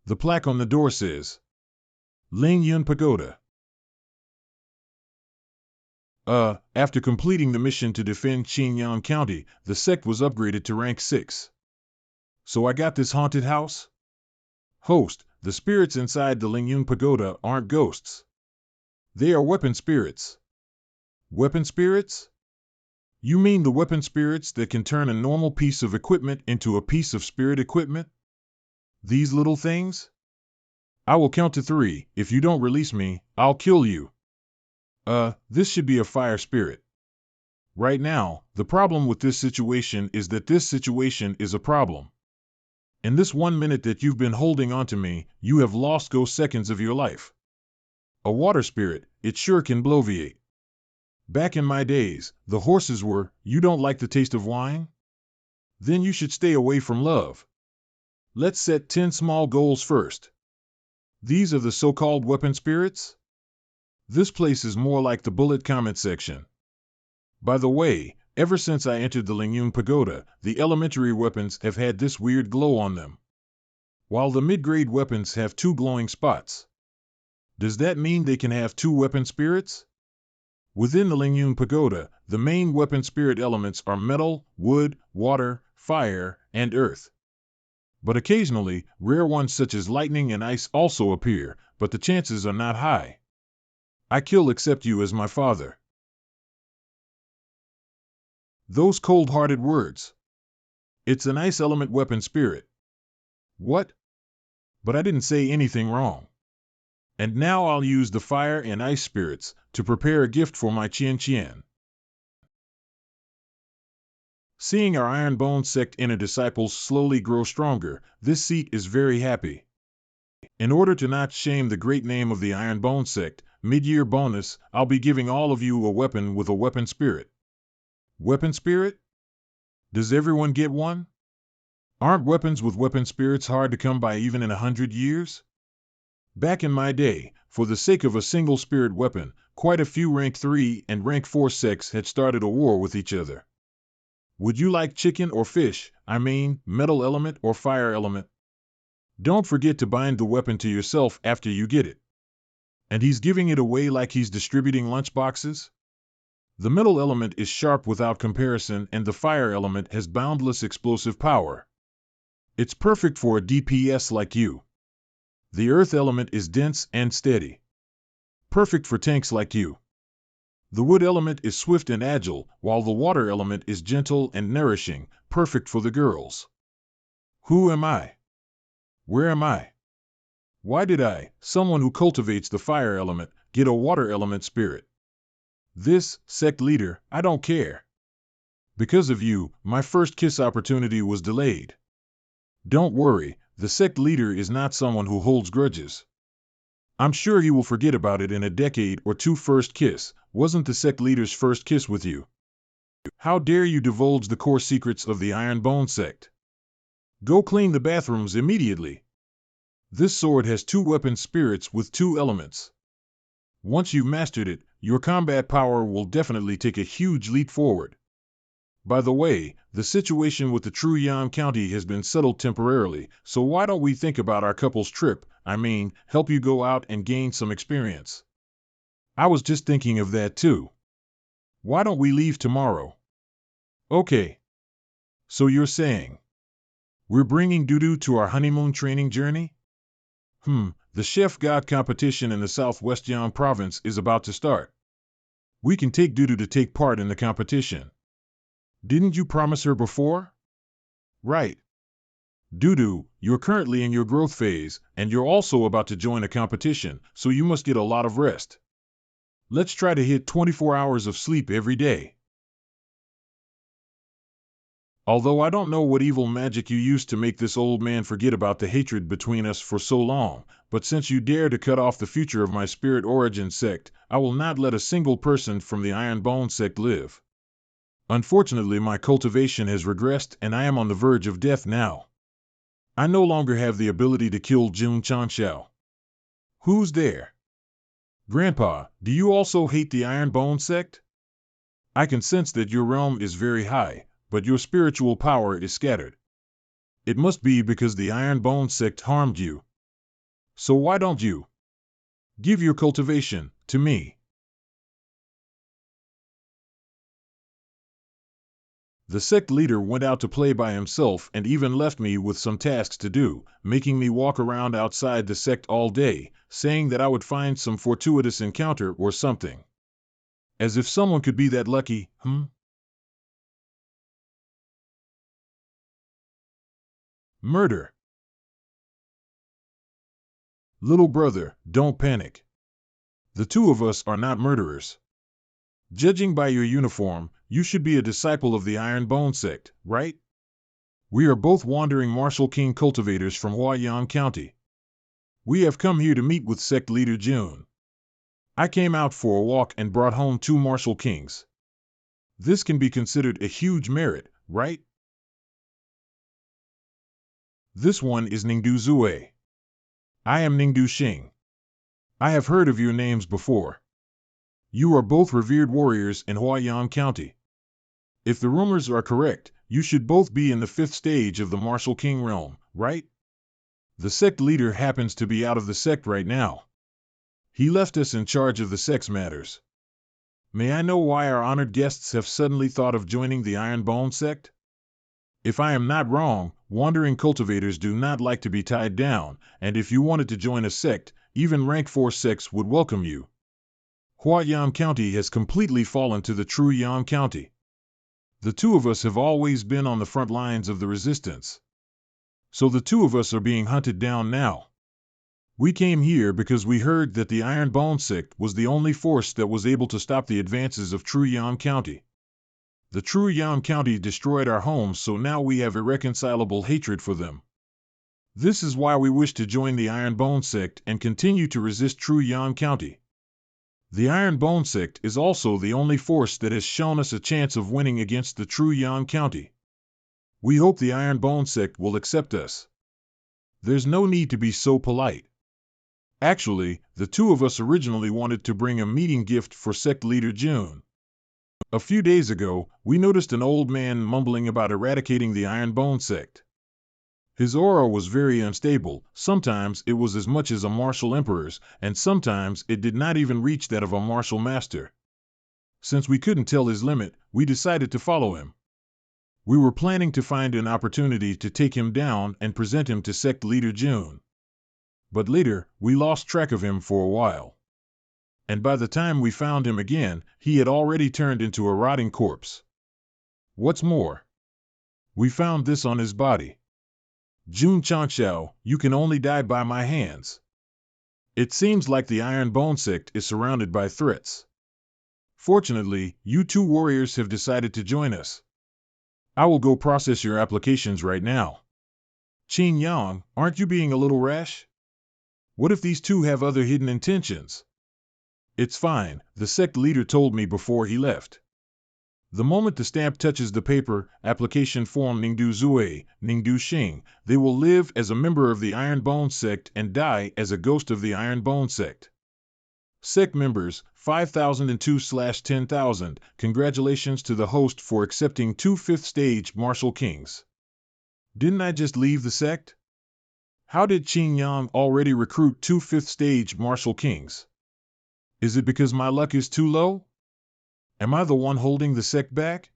The plaque on the door says, Ling Yun Pagoda. After completing the mission to defend Qin Yam County, the sect was upgraded to rank 6. So I got this haunted house? Host, the spirits inside the Ling Yun Pagoda aren't ghosts. They are weapon spirits. Weapon spirits? You mean the weapon spirits that can turn a normal piece of equipment into a piece of spirit equipment? These little things? I will count to 3. If you don't release me, I'll kill you. This should be a fire spirit. Right now, the problem with this situation is that this situation is a problem. In this 1 minute that you've been holding on to me, you have lost seconds of your life. A water spirit, it sure can bloviate. Back in my days, the horses were, you don't like the taste of wine? Then you should stay away from love. Let's set 10 small goals first. These are the so-called weapon spirits? This place is more like the bullet comment section. By the way, ever since I entered the Ling Yun Pagoda, the elementary weapons have had this weird glow on them, while the mid-grade weapons have 2 glowing spots. Does that mean they can have 2 weapon spirits? Within the Ling Yun Pagoda, the main weapon spirit elements are metal, wood, water, fire, and earth. But occasionally, rare ones such as lightning and ice also appear, but the chances are not high. I accept you as my father. Those cold-hearted words. It's an ice element weapon spirit. What? But I didn't say anything wrong. And now I'll use the fire and ice spirits to prepare a gift for my Qian. Seeing our Iron Bone Sect inner disciples slowly grow stronger, this seat is very happy. In order to not shame the great name of the Iron Bone Sect, mid-year bonus, I'll be giving all of you a weapon with a weapon spirit. Weapon spirit? Does everyone get one? Aren't weapons with weapon spirits hard to come by even in 100 years? Back in my day, for the sake of a single spirit weapon, quite a few rank 3 and rank 4 sects had started a war with each other. Would you like chicken or fish, metal element or fire element? Don't forget to bind the weapon to yourself after you get it. And he's giving it away like he's distributing lunchboxes? The metal element is sharp without comparison and the fire element has boundless explosive power. It's perfect for a DPS like you. The earth element is dense and steady. Perfect for tanks like you. The wood element is swift and agile, while the water element is gentle and nourishing, perfect for the girls. Who am I? Where am I? Why did I, someone who cultivates the fire element, get a water element spirit? This, sect leader, I don't care. Because of you, my first kiss opportunity was delayed. Don't worry, the sect leader is not someone who holds grudges. I'm sure he will forget about it in a decade or two. First kiss wasn't the sect leader's first kiss with you. How dare you divulge the core secrets of the Iron Bone sect? Go clean the bathrooms immediately. This sword has 2 weapon spirits with 2 elements. Once you've mastered it, your combat power will definitely take a huge leap forward. By the way, the situation with the True Yan County has been settled temporarily, so why don't we think about our couple's trip? Help you go out and gain some experience. I was just thinking of that too. Why don't we leave tomorrow? Okay. So you're saying we're bringing Dudu to our honeymoon training journey? The Chef God competition in the Southwest Yan province is about to start. We can take Dudu to take part in the competition. Didn't you promise her before? Right. Dudu, you're currently in your growth phase, and you're also about to join a competition, so you must get a lot of rest. Let's try to hit 24 hours of sleep every day. Although I don't know what evil magic you used to make this old man forget about the hatred between us for so long, but since you dare to cut off the future of my spirit origin sect, I will not let a single person from the Iron Bone sect live. Unfortunately, my cultivation has regressed and I am on the verge of death now. I no longer have the ability to kill Jun Chanxiao. Who's there? Grandpa, do you also hate the Iron Bone sect? I can sense that your realm is very high, but your spiritual power is scattered. It must be because the Iron Bone sect harmed you. So why don't you give your cultivation to me? The sect leader went out to play by himself and even left me with some tasks to do, making me walk around outside the sect all day, saying that I would find some fortuitous encounter or something. As if someone could be that lucky, Murder. Little brother, don't panic. The 2 of us are not murderers. Judging by your uniform, you should be a disciple of the Iron Bone sect, right? We are both wandering Martial King cultivators from Huayan County. We have come here to meet with sect leader Jun. I came out for a walk and brought home 2 Martial Kings. This can be considered a huge merit, right? This one is Ningdu Zue. I am Ningdu Xing. I have heard of your names before. You are both revered warriors in Huayan County. If the rumors are correct, you should both be in the 5th stage of the Martial King realm, right? The sect leader happens to be out of the sect right now. He left us in charge of the sect's matters. May I know why our honored guests have suddenly thought of joining the Iron Bone sect? If I am not wrong, wandering cultivators do not like to be tied down, and if you wanted to join a sect, even rank 4 sects would welcome you. Huayan County has completely fallen to the True Yan County. The 2 of us have always been on the front lines of the resistance. So the 2 of us are being hunted down now. We came here because we heard that the Iron Bone sect was the only force that was able to stop the advances of True Yan County. The True Yan County destroyed our homes, so now we have irreconcilable hatred for them. This is why we wish to join the Iron Bone sect and continue to resist True Yan County. The Iron Bone sect is also the only force that has shown us a chance of winning against the True Yan County. We hope the Iron Bone sect will accept us. There's no need to be so polite. Actually, the 2 of us originally wanted to bring a meeting gift for sect leader Jun. A few days ago, we noticed an old man mumbling about eradicating the Iron Bone sect. His aura was very unstable, sometimes it was as much as a martial emperor's, and sometimes it did not even reach that of a martial master. Since we couldn't tell his limit, we decided to follow him. We were planning to find an opportunity to take him down and present him to sect leader Jun. But later, we lost track of him for a while. and by the time we found him again, he had already turned into a rotting corpse. What's more, we found this on his body. Jun Changshao, you can only die by my hands. It seems like the Iron Bone Sect is surrounded by threats. Fortunately, you two warriors have decided to join us. I will go process your applications right now. Qin Yang, aren't you being a little rash? What if these two have other hidden intentions? It's fine, the sect leader told me before he left. The moment the stamp touches the paper, application form Ningdu Zui, Ningdu Xing, they will live as a member of the Iron Bone Sect and die as a ghost of the Iron Bone Sect. Sect members, 5,002/10,000, congratulations to the host for accepting 2 5th stage martial kings. Didn't I just leave the sect? How did Qin Yang already recruit 2 5th stage martial kings? Is it because my luck is too low? Am I the one holding the sect back?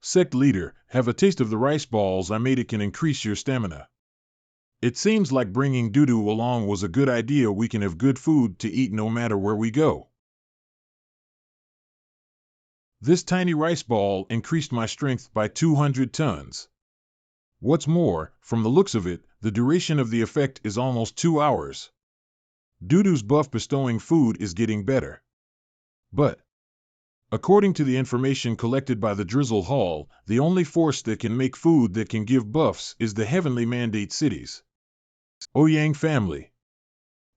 Sect leader, have a taste of the rice balls I made. It can increase your stamina. It seems like bringing Dudu along was a good idea. We can have good food to eat no matter where we go. This tiny rice ball increased my strength by 200 tons. What's more, from the looks of it, the duration of the effect is almost 2 hours. Dudu's buff bestowing food is getting better. But, according to the information collected by the Drizzle Hall, the only force that can make food that can give buffs is the Heavenly Mandate cities. Ouyang family.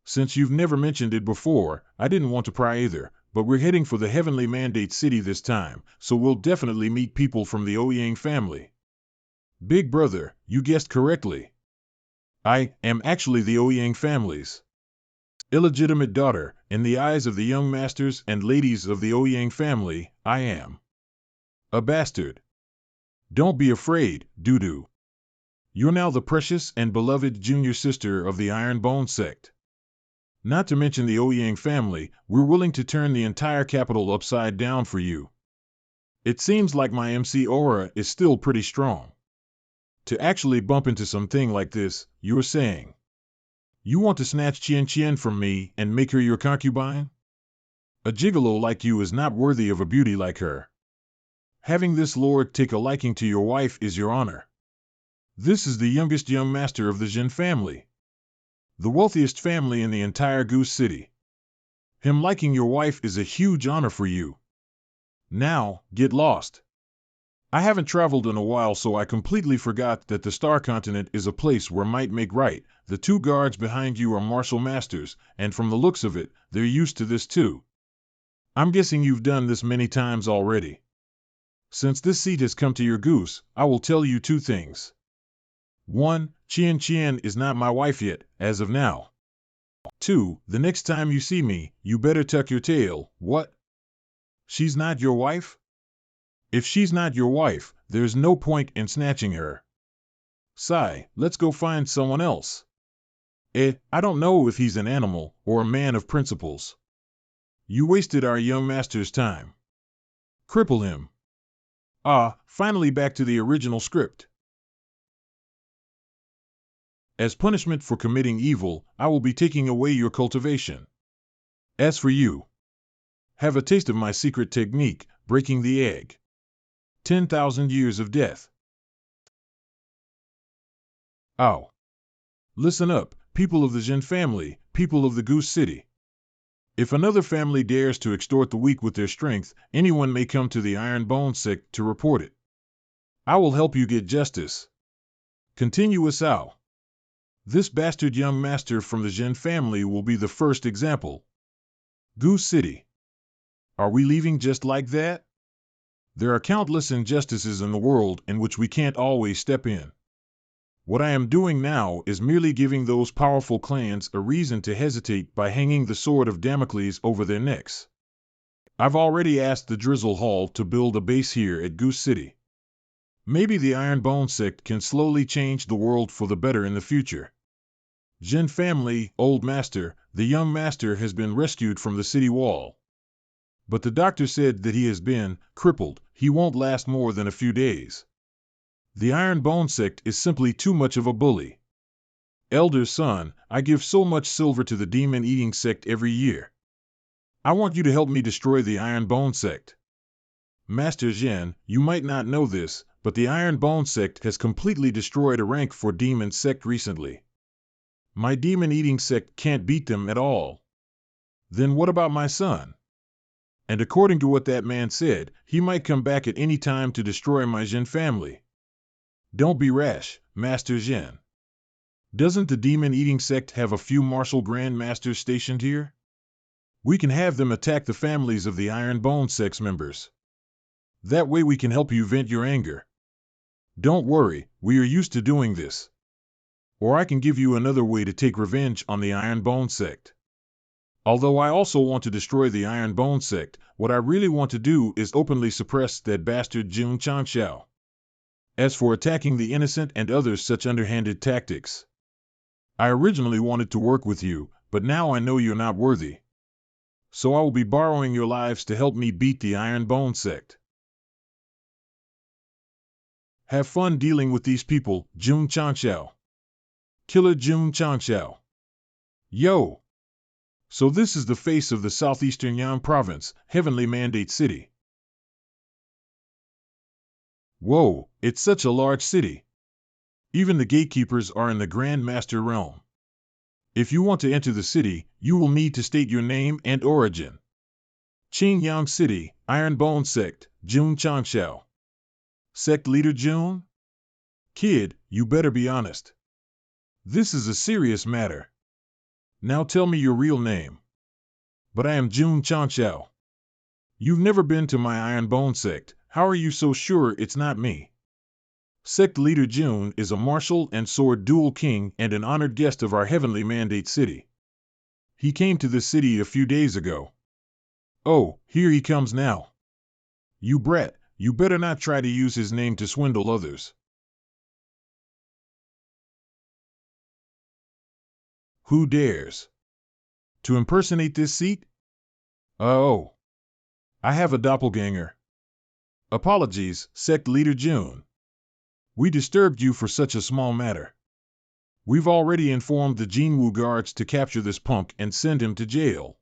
Since you've never mentioned it before, I didn't want to pry either, but we're heading for the Heavenly Mandate city this time, so we'll definitely meet people from the Ouyang family. Big brother, you guessed correctly. I am actually the Ouyang family's illegitimate daughter. In the eyes of the young masters and ladies of the Ouyang family, I am a bastard. Don't be afraid, Dudu. You're now the precious and beloved junior sister of the Iron Bone Sect. Not to mention the Ouyang family, we're willing to turn the entire capital upside down for you. It seems like my MC aura is still pretty strong. To actually bump into something like this, you're saying you want to snatch Qian Qian from me and make her your concubine? A gigolo like you is not worthy of a beauty like her. Having this lord take a liking to your wife is your honor. This is the youngest young master of the Jin family. The wealthiest family in the entire Goose City. Him liking your wife is a huge honor for you. Now, get lost. I haven't traveled in a while, so I completely forgot that the Star Continent is a place where might make right. The 2 guards behind you are martial masters, and from the looks of it, they're used to this too. I'm guessing you've done this many times already. Since this seat has come to your goose, I will tell you 2 things. 1. Qian Qian is not my wife yet, as of now. 2. The next time you see me, you better tuck your tail. What? She's not your wife? If she's not your wife, there's no point in snatching her. Sigh, let's go find someone else. I don't know if he's an animal or a man of principles. You wasted our young master's time. Cripple him. Finally back to the original script. As punishment for committing evil, I will be taking away your cultivation. As for you, have a taste of my secret technique, breaking the egg. 10,000 years of death. Ow. Listen up, people of the Jin family, people of the Goose City. If another family dares to extort the weak with their strength, anyone may come to the Iron Bone Sect to report it. I will help you get justice. Continuous Ow. This bastard young master from the Jin family will be the first example. Goose City. Are we leaving just like that? There are countless injustices in the world in which we can't always step in. What I am doing now is merely giving those powerful clans a reason to hesitate by hanging the sword of Damocles over their necks. I've already asked the Drizzle Hall to build a base here at Goose City. Maybe the Iron Bone Sect can slowly change the world for the better in the future. Jin family, old master, the young master has been rescued from the city wall. But the doctor said that he has been crippled. He won't last more than a few days. The Iron Bone Sect is simply too much of a bully. Elder son, I give so much silver to the demon-eating sect every year. I want you to help me destroy the Iron Bone Sect. Master Zhen, you might not know this, but the Iron Bone Sect has completely destroyed a rank for Demon Sect recently. My demon-eating sect can't beat them at all. Then what about my son? And according to what that man said, he might come back at any time to destroy my Zhen family. Don't be rash, Master Zhen. Doesn't the demon-eating sect have a few martial grandmasters stationed here? We can have them attack the families of the Iron Bone Sect's members. That way we can help you vent your anger. Don't worry, we are used to doing this. Or I can give you another way to take revenge on the Iron Bone Sect. Although I also want to destroy the Iron Bone Sect, what I really want to do is openly suppress that bastard Jun Changxiao. As for attacking the innocent and others such underhanded tactics, I originally wanted to work with you, but now I know you're not worthy. So I will be borrowing your lives to help me beat the Iron Bone Sect. Have fun dealing with these people, Jun Changxiao. Killer Jun Changxiao. Yo! So this is the face of the southeastern Yan province, Heavenly Mandate City. Whoa, it's such a large city. Even the gatekeepers are in the Grand Master realm. If you want to enter the city, you will need to state your name and origin. Qingyang City, Iron Bone Sect, Jun Changxiao. Sect Leader Jun? Kid, you better be honest. This is a serious matter. Now tell me your real name. But I am Jun Changxiao. You've never been to my Iron Bone Sect, how are you so sure it's not me? Sect Leader Jun is a martial and sword dual king and an honored guest of our Heavenly Mandate City. He came to this city a few days ago. Oh, here he comes now. You brat, you better not try to use his name to swindle others. Who dares to impersonate this seat? Oh, I have a doppelganger. Apologies, Sect Leader Jun. We disturbed you for such a small matter. We've already informed the Jinwu guards to capture this punk and send him to jail.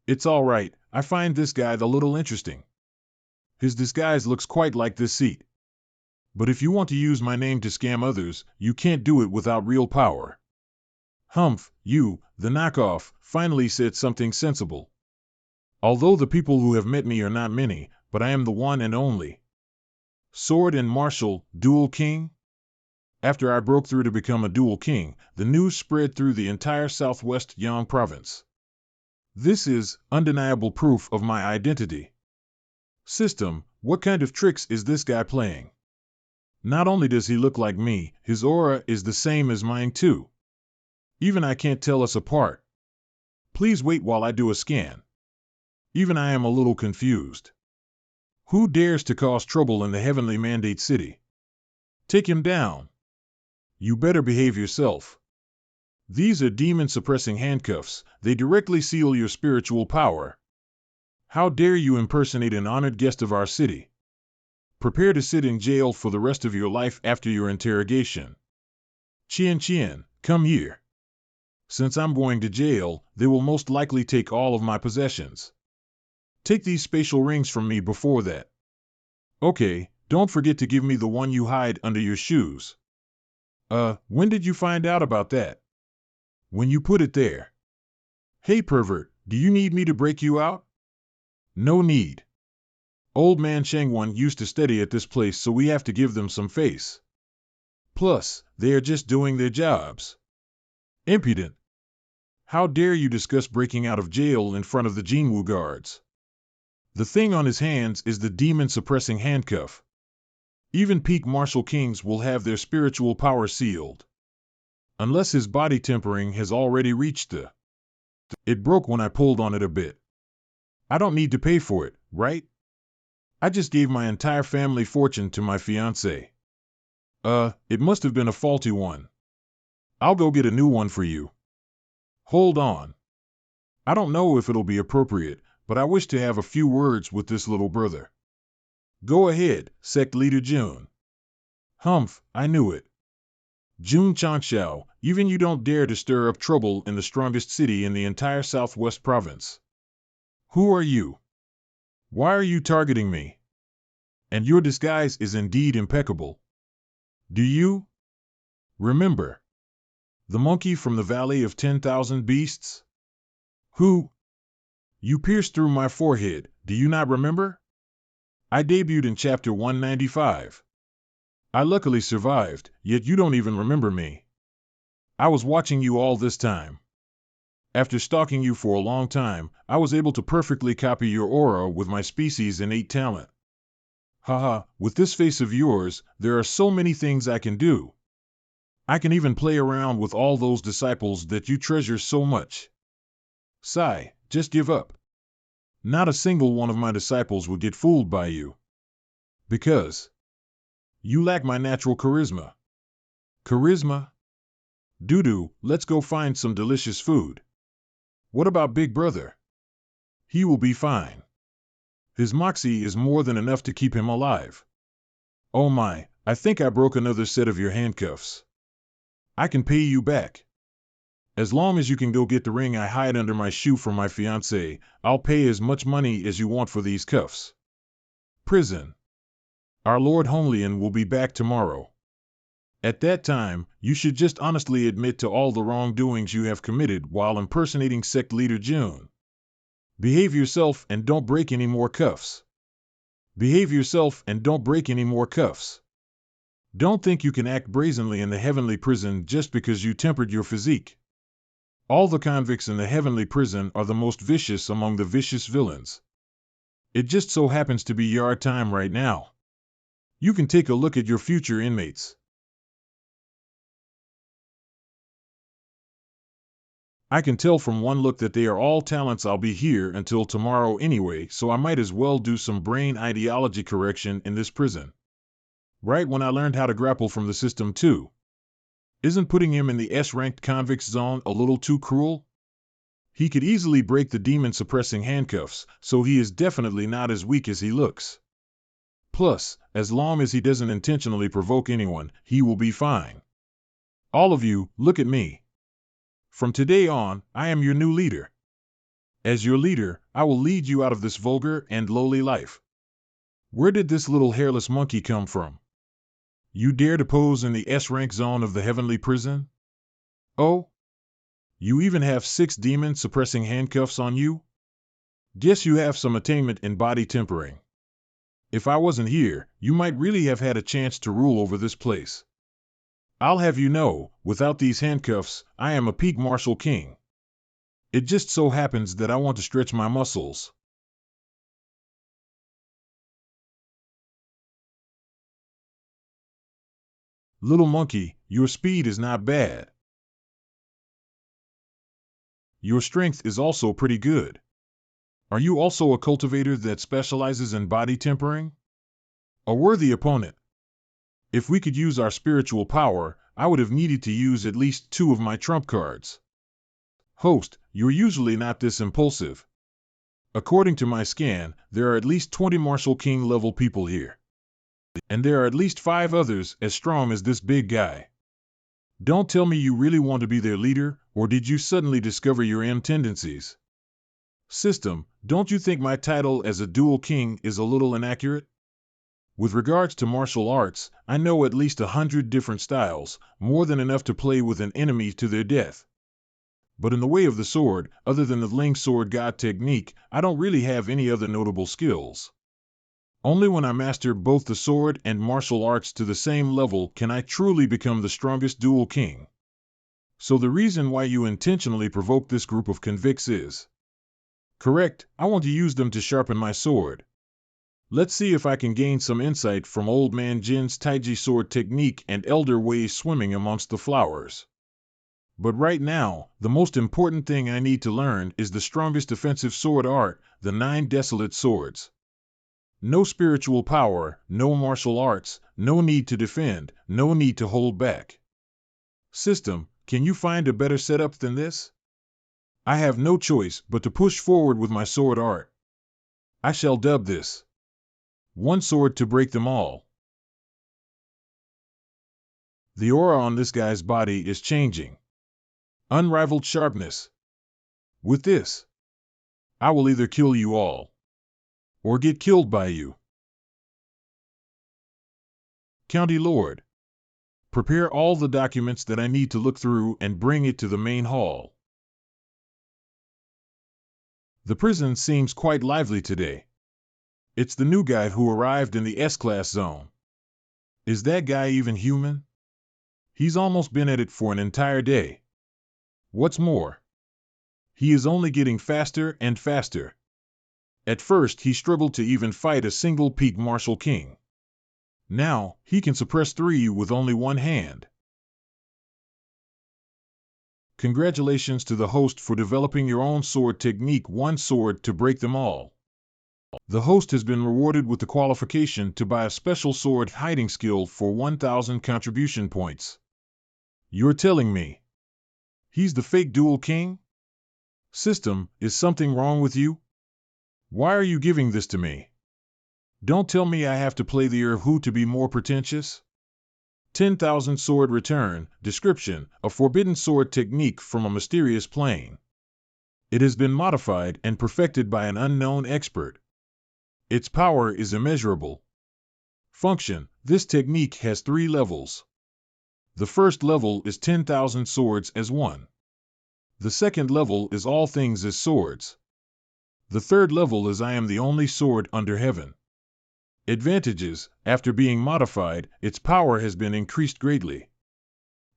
It's all right, I find this guy a little interesting. His disguise looks quite like this seat. But if you want to use my name to scam others, you can't do it without real power. Humph, you, the knockoff, finally said something sensible. Although the people who have met me are not many, but I am the one and only. Sword and martial, dual king? After I broke through to become a dual king, the news spread through the entire southwest Yang province. This is undeniable proof of my identity. System, what kind of tricks is this guy playing? Not only does he look like me, his aura is the same as mine too. Even I can't tell us apart. Please wait while I do a scan. Even I am a little confused. Who dares to cause trouble in the Heavenly Mandate City? Take him down. You better behave yourself. These are demon-suppressing handcuffs. They directly seal your spiritual power. How dare you impersonate an honored guest of our city? Prepare to sit in jail for the rest of your life after your interrogation. Qian, come here. Since I'm going to jail, they will most likely take all of my possessions. Take these spatial rings from me before that. Okay, don't forget to give me the one you hide under your shoes. When did you find out about that? When you put it there. Hey pervert, do you need me to break you out? No need. Old man Shengwan used to study at this place, so we have to give them some face. Plus, they are just doing their jobs. Impudent. How dare you discuss breaking out of jail in front of the Jinwu guards? The thing on his hands is the demon-suppressing handcuff. Even peak martial kings will have their spiritual power sealed. Unless his body tempering has already reached the... It broke when I pulled on it a bit. I don't need to pay for it, right? I just gave my entire family fortune to my fiancée. It must have been a faulty one. I'll go get a new one for you. Hold on. I don't know if it'll be appropriate, but I wish to have a few words with this little brother. Go ahead, Sect Leader Jun. Humph, I knew it. Jun Changxiao, even you don't dare to stir up trouble in the strongest city in the entire southwest province. Who are you? Why are you targeting me? And your disguise is indeed impeccable. Do you remember the monkey from the Valley of 10,000 Beasts? Who? You pierced through my forehead, do you not remember? I debuted in chapter 195. I luckily survived, yet you don't even remember me. I was watching you all this time. After stalking you for a long time, I was able to perfectly copy your aura with my species' innate talent. Haha, with this face of yours, there are so many things I can do. I can even play around with all those disciples that you treasure so much. Sigh, just give up. Not a single one of my disciples will get fooled by you. Because you lack my natural charisma. Charisma? Doo-doo, let's go find some delicious food. What about Big Brother? He will be fine. His moxie is more than enough to keep him alive. Oh my, I think I broke another set of your handcuffs. I can pay you back. As long as you can go get the ring I hide under my shoe for my fiancée, I'll pay as much money as you want for these cuffs. Prison. Our Lord Honglian will be back tomorrow. At that time, you should just honestly admit to all the wrongdoings you have committed while impersonating Sect Leader June. Behave yourself and don't break any more cuffs. Behave yourself and don't break any more cuffs. Don't think you can act brazenly in the heavenly prison just because you tempered your physique. All the convicts in the heavenly prison are the most vicious among the vicious villains. It just so happens to be your time right now. You can take a look at your future inmates. I can tell from one look that they are all talents. I'll be here until tomorrow anyway, so I might as well do some brain ideology correction in this prison. Right when I learned how to grapple from the system too. Isn't putting him in the S-ranked convicts zone a little too cruel? He could easily break the demon-suppressing handcuffs, so he is definitely not as weak as he looks. Plus, as long as he doesn't intentionally provoke anyone, he will be fine. All of you, look at me. From today on, I am your new leader. As your leader, I will lead you out of this vulgar and lowly life. Where did this little hairless monkey come from? You dare to pose in the S-rank zone of the heavenly prison? Oh? You even have 6 demon-suppressing handcuffs on you? Guess you have some attainment in body tempering. If I wasn't here, you might really have had a chance to rule over this place. I'll have you know, without these handcuffs, I am a peak martial king. It just so happens that I want to stretch my muscles. Little monkey, your speed is not bad. Your strength is also pretty good. Are you also a cultivator that specializes in body tempering? A worthy opponent. If we could use our spiritual power, I would have needed to use at least 2 of my trump cards. Host, you're usually not this impulsive. According to my scan, there are at least 20 Martial King level people here. And there are at least 5 others as strong as this big guy. Don't tell me you really want to be their leader, or did you suddenly discover your M tendencies? System, don't you think my title as a dual king is a little inaccurate? With regards to martial arts, I know at least 100 different styles, more than enough to play with an enemy to their death. But in the way of the sword, other than the Ling Sword God technique, I don't really have any other notable skills. Only when I master both the sword and martial arts to the same level can I truly become the strongest dual king. So the reason why you intentionally provoke this group of convicts is correct. I want to use them to sharpen my sword. Let's see if I can gain some insight from Old Man Jin's Taiji sword technique and Elder Wei's swimming amongst the flowers. But right now, the most important thing I need to learn is the strongest defensive sword art, the 9 desolate swords. No spiritual power, no martial arts, no need to defend, no need to hold back. System, can you find a better setup than this? I have no choice but to push forward with my sword art. I shall dub this 1 sword to break them all. The aura on this guy's body is changing. Unrivaled sharpness. With this, I will either kill you all, or get killed by you. County Lord, prepare all the documents that I need to look through and bring it to the main hall. The prison seems quite lively today. It's the new guy who arrived in the S-Class zone. Is that guy even human? He's almost been at it for an entire day. What's more, he is only getting faster and faster. At first, he struggled to even fight a single peak Martial King. Now, he can suppress 3 with only one hand. Congratulations to the host for developing your own sword technique, one sword to break them all. The host has been rewarded with the qualification to buy a special sword hiding skill for 1,000 contribution points. You're telling me he's the fake dual king? System, is something wrong with you? Why are you giving this to me? Don't tell me I have to play the who to be more pretentious? 10,000 sword return. Description: a forbidden sword technique from a mysterious plane. It has been modified and perfected by an unknown expert. Its power is immeasurable. Function: this technique has 3 levels. The first level is 10,000 swords as one. The second level is all things as swords. The third level is I am the only sword under heaven. Advantages: after being modified, its power has been increased greatly.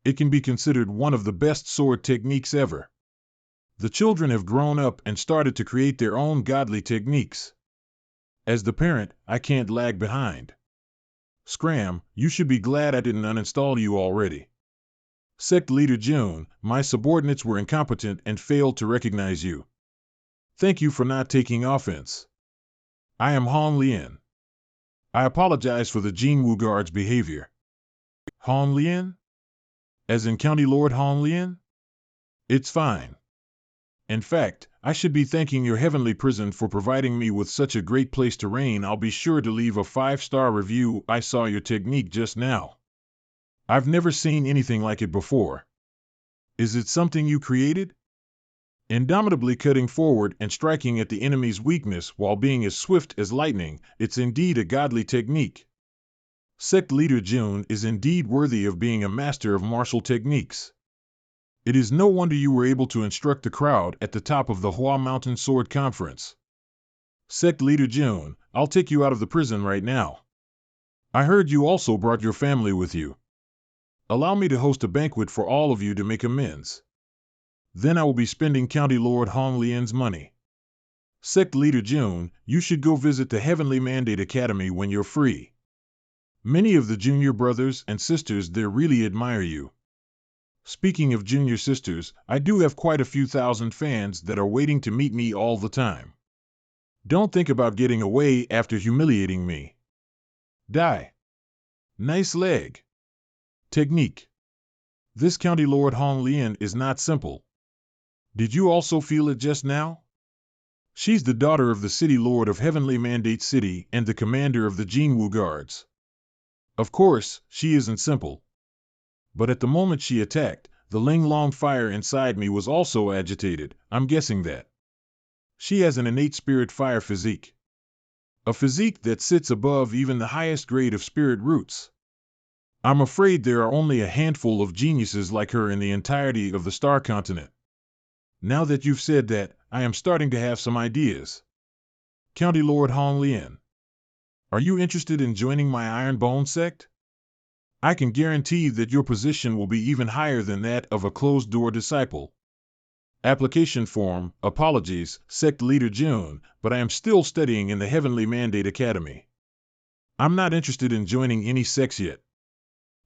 It can be considered one of the best sword techniques ever. The children have grown up and started to create their own godly techniques. As the parent, I can't lag behind. Scram, you should be glad I didn't uninstall you already. Sect Leader June, my subordinates were incompetent and failed to recognize you. Thank you for not taking offense. I am Hong Lien. I apologize for the Jinwu Guard's behavior. Hong Lien? As in County Lord Hong Lien? It's fine. In fact, I should be thanking your heavenly prison for providing me with such a great place to reign. I'll be sure to leave a 5-star review. I saw your technique just now. I've never seen anything like it before. Is it something you created? Indomitably cutting forward and striking at the enemy's weakness while being as swift as lightning, it's indeed a godly technique. Sect Leader June is indeed worthy of being a master of martial techniques. It is no wonder you were able to instruct the crowd at the top of the Hua Mountain Sword Conference. Sect Leader June, I'll take you out of the prison right now. I heard you also brought your family with you. Allow me to host a banquet for all of you to make amends. Then I will be spending County Lord Hong Lien's money. Sect Leader June, you should go visit the Heavenly Mandate Academy when you're free. Many of the junior brothers and sisters there really admire you. Speaking of junior sisters, I do have quite a few thousand fans that are waiting to meet me all the time. Don't think about getting away after humiliating me. Die. Nice leg. Technique. This County Lord Hong Lien is not simple. Did you also feel it just now? She's the daughter of the City Lord of Heavenly Mandate City and the commander of the Jinwu Guards. Of course, she isn't simple. But at the moment she attacked, the Ling Long fire inside me was also agitated. I'm guessing that. She has an innate spirit fire physique. A physique that sits above even the highest grade of spirit roots. I'm afraid there are only a handful of geniuses like her in the entirety of the Star Continent. Now that you've said that, I am starting to have some ideas. County Lord Hong Lien. Are you interested in joining my Iron Bone sect? I can guarantee that your position will be even higher than that of a closed-door disciple. Application form: apologies, Sect Leader June, but I am still studying in the Heavenly Mandate Academy. I'm not interested in joining any sects yet.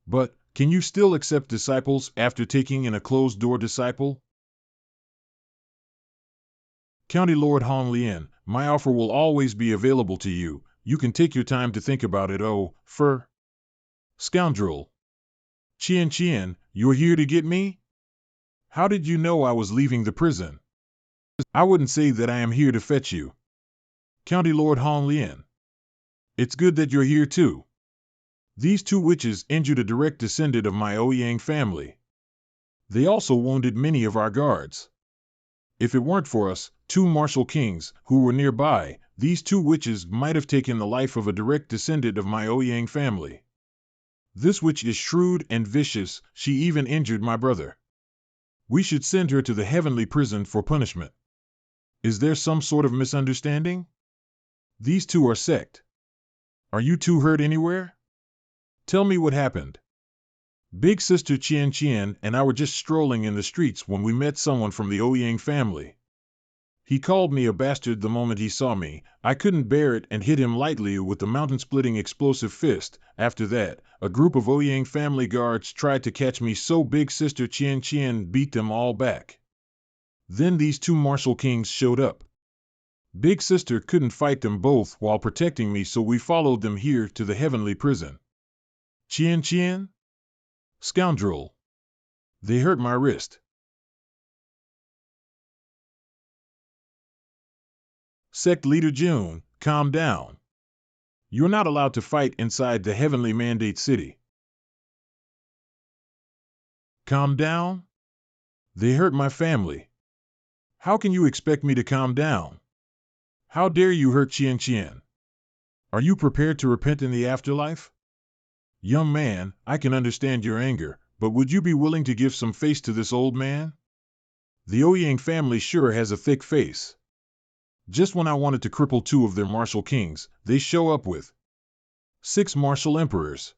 But, can you still accept disciples after taking in a closed-door disciple? County Lord Hong Lien, my offer will always be available to you. You can take your time to think about it. Oh, scoundrel. Qian, you're here to get me? How did you know I was leaving the prison? I wouldn't say that I am here to fetch you. County Lord Hong Lien. It's good that you're here too. These 2 witches injured a direct descendant of my Ouyang family. They also wounded many of our guards. If it weren't for us, two martial kings, who were nearby, these two witches might have taken the life of a direct descendant of my Ouyang family. This witch is shrewd and vicious, she even injured my brother. We should send her to the heavenly prison for punishment. Is there some sort of misunderstanding? These two are Sect. Are you two hurt anywhere? Tell me what happened. Big Sister Qian Qian and I were just strolling in the streets when we met someone from the Ouyang family. He called me a bastard the moment he saw me. I couldn't bear it and hit him lightly with the mountain-splitting explosive fist. After that, a group of Ouyang family guards tried to catch me, so Big Sister Qian Qian beat them all back. Then these two martial kings showed up. Big Sister couldn't fight them both while protecting me, so we followed them here to the heavenly prison. Qian Qian? Scoundrel! They hurt my wrist. Sect Leader June, calm down. You're not allowed to fight inside the Heavenly Mandate City. Calm down? They hurt my family. How can you expect me to calm down? How dare you hurt Qian Qian? Are you prepared to repent in the afterlife? Young man, I can understand your anger, but would you be willing to give some face to this old man? The Ouyang family sure has a thick face. Just when I wanted to cripple two of their martial kings, they show up with 6 martial emperors.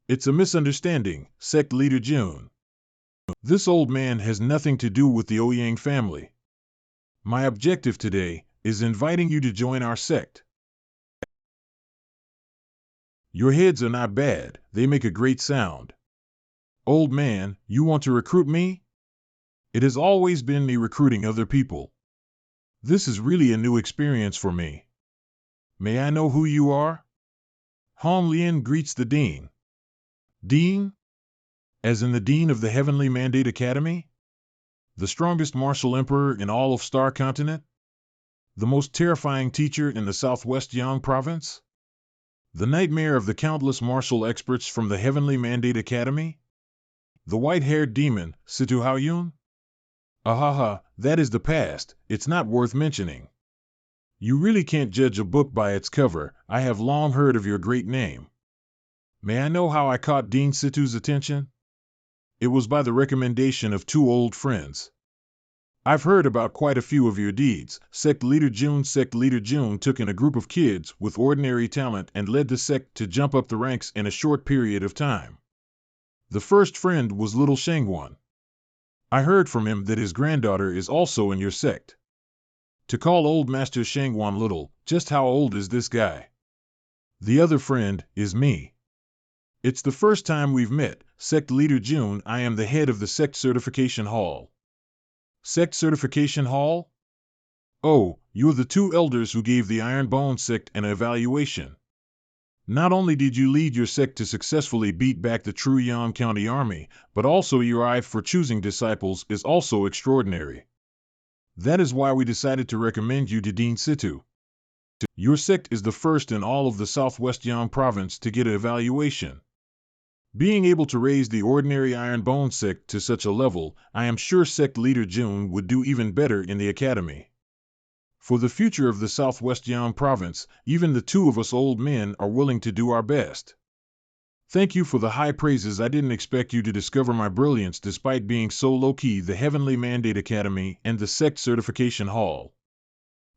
It's a misunderstanding, Sect Leader June. This old man has nothing to do with the Ouyang family. My objective today is inviting you to join our sect. Your heads are not bad, they make a great sound. Old man, you want to recruit me? It has always been me recruiting other people. This is really a new experience for me. May I know who you are? Hong Lian greets the Dean. Dean? As in the Dean of the Heavenly Mandate Academy? The strongest martial emperor in all of Star Continent? The most terrifying teacher in the Southwest Yang Province? The nightmare of the countless martial experts from the Heavenly Mandate Academy? The white-haired demon, Situ Haoyun? Ahaha, that is the past, it's not worth mentioning. You really can't judge a book by its cover. I have long heard of your great name. May I know how I caught Dean Situ's attention? It was by the recommendation of 2 old friends. I've heard about quite a few of your deeds. Sect Leader June took in a group of kids with ordinary talent and led the sect to jump up the ranks in a short period of time. The first friend was little Shangwan. I heard from him that his granddaughter is also in your sect. To call old Master Shangwan little, just how old is this guy? The other friend is me. It's the first time we've met. Sect Leader June, I am the head of the Sect Certification Hall. Sect Certification Hall? Oh, you're the 2 elders who gave the Iron Bone sect an evaluation. Not only did you lead your sect to successfully beat back the true Yan County Army, but also your eye for choosing disciples is also extraordinary. That is why we decided to recommend you to Dean Situ. Your sect is the first in all of the Southwest Yang Province to get an evaluation. Being able to raise the ordinary Iron Bone sect to such a level, I am sure Sect Leader June would do even better in the academy. For the future of the Southwest Yang Province, even the 2 of us old men are willing to do our best. Thank you for the high praises. I didn't expect you to discover my brilliance despite being so low-key. The Heavenly Mandate Academy and the Sect Certification Hall.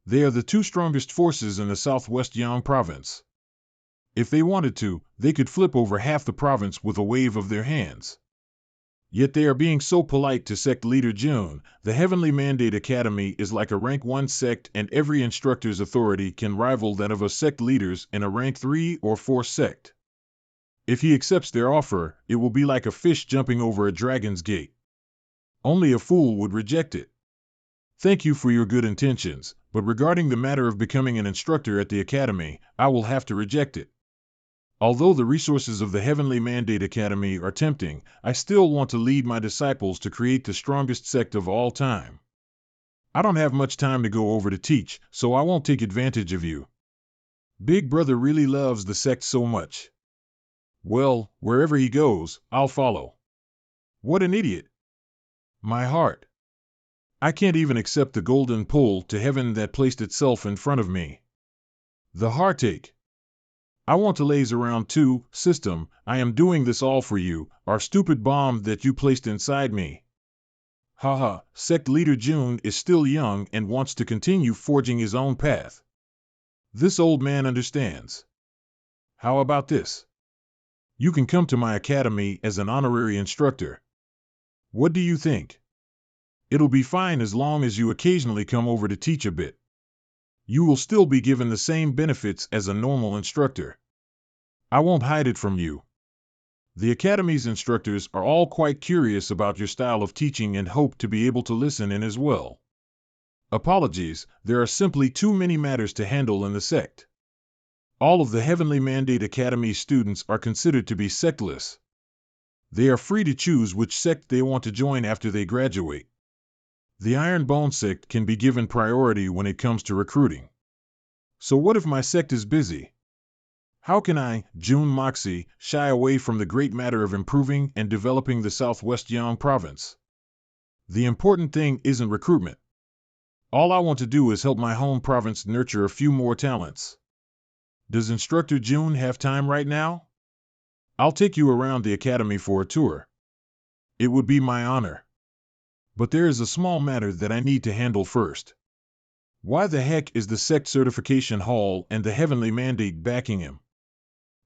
They are the 2 strongest forces in the Southwest Yang Province. If they wanted to, they could flip over half the province with a wave of their hands. Yet they are being so polite to Sect Leader June. The Heavenly Mandate Academy is like a rank 1 sect, and every instructor's authority can rival that of a sect leaders in a rank 3 or 4 sect. If he accepts their offer, it will be like a fish jumping over a dragon's gate. Only a fool would reject it. Thank you for your good intentions, but regarding the matter of becoming an instructor at the academy, I will have to reject it. Although the resources of the Heavenly Mandate Academy are tempting, I still want to lead my disciples to create the strongest sect of all time. I don't have much time to go over to teach, so I won't take advantage of you. Big Brother really loves the sect so much. Well, wherever he goes, I'll follow. What an idiot. My heart. I can't even accept the golden pull to heaven that placed itself in front of me. The heartache. I want to laze around too, system, I am doing this all for you, our stupid bomb that you placed inside me. Haha, Sect Leader June is still young and wants to continue forging his own path. This old man understands. How about this? You can come to my academy as an honorary instructor. What do you think? It'll be fine as long as you occasionally come over to teach a bit. You will still be given the same benefits as a normal instructor. I won't hide it from you. The Academy's instructors are all quite curious about your style of teaching and hope to be able to listen in as well. Apologies, there are simply too many matters to handle in the sect. All of the Heavenly Mandate Academy students are considered to be sectless. They are free to choose which sect they want to join after they graduate. The Iron Bone sect can be given priority when it comes to recruiting. So what if my sect is busy? How can I, June Moxie, shy away from the great matter of improving and developing the Southwest Yang province? The important thing isn't recruitment. All I want to do is help my home province nurture a few more talents. Does Instructor June have time right now? I'll take you around the academy for a tour. It would be my honor. But there is a small matter that I need to handle first. Why the heck is the Sect Certification Hall and the Heavenly Mandate backing him?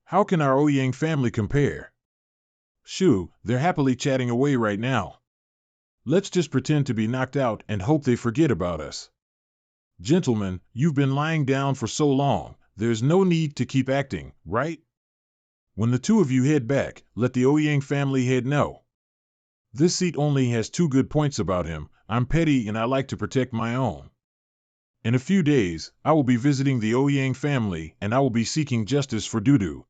How can our Ouyang family compare? Shoo, they're happily chatting away right now. Let's just pretend to be knocked out and hope they forget about us. Gentlemen, you've been lying down for so long, there's no need to keep acting, right? When the two of you head back, let the Ouyang family head know. This seat only has two good points about him. I'm petty and I like to protect my own. In a few days, I will be visiting the Ouyang family and I will be seeking justice for Dudu.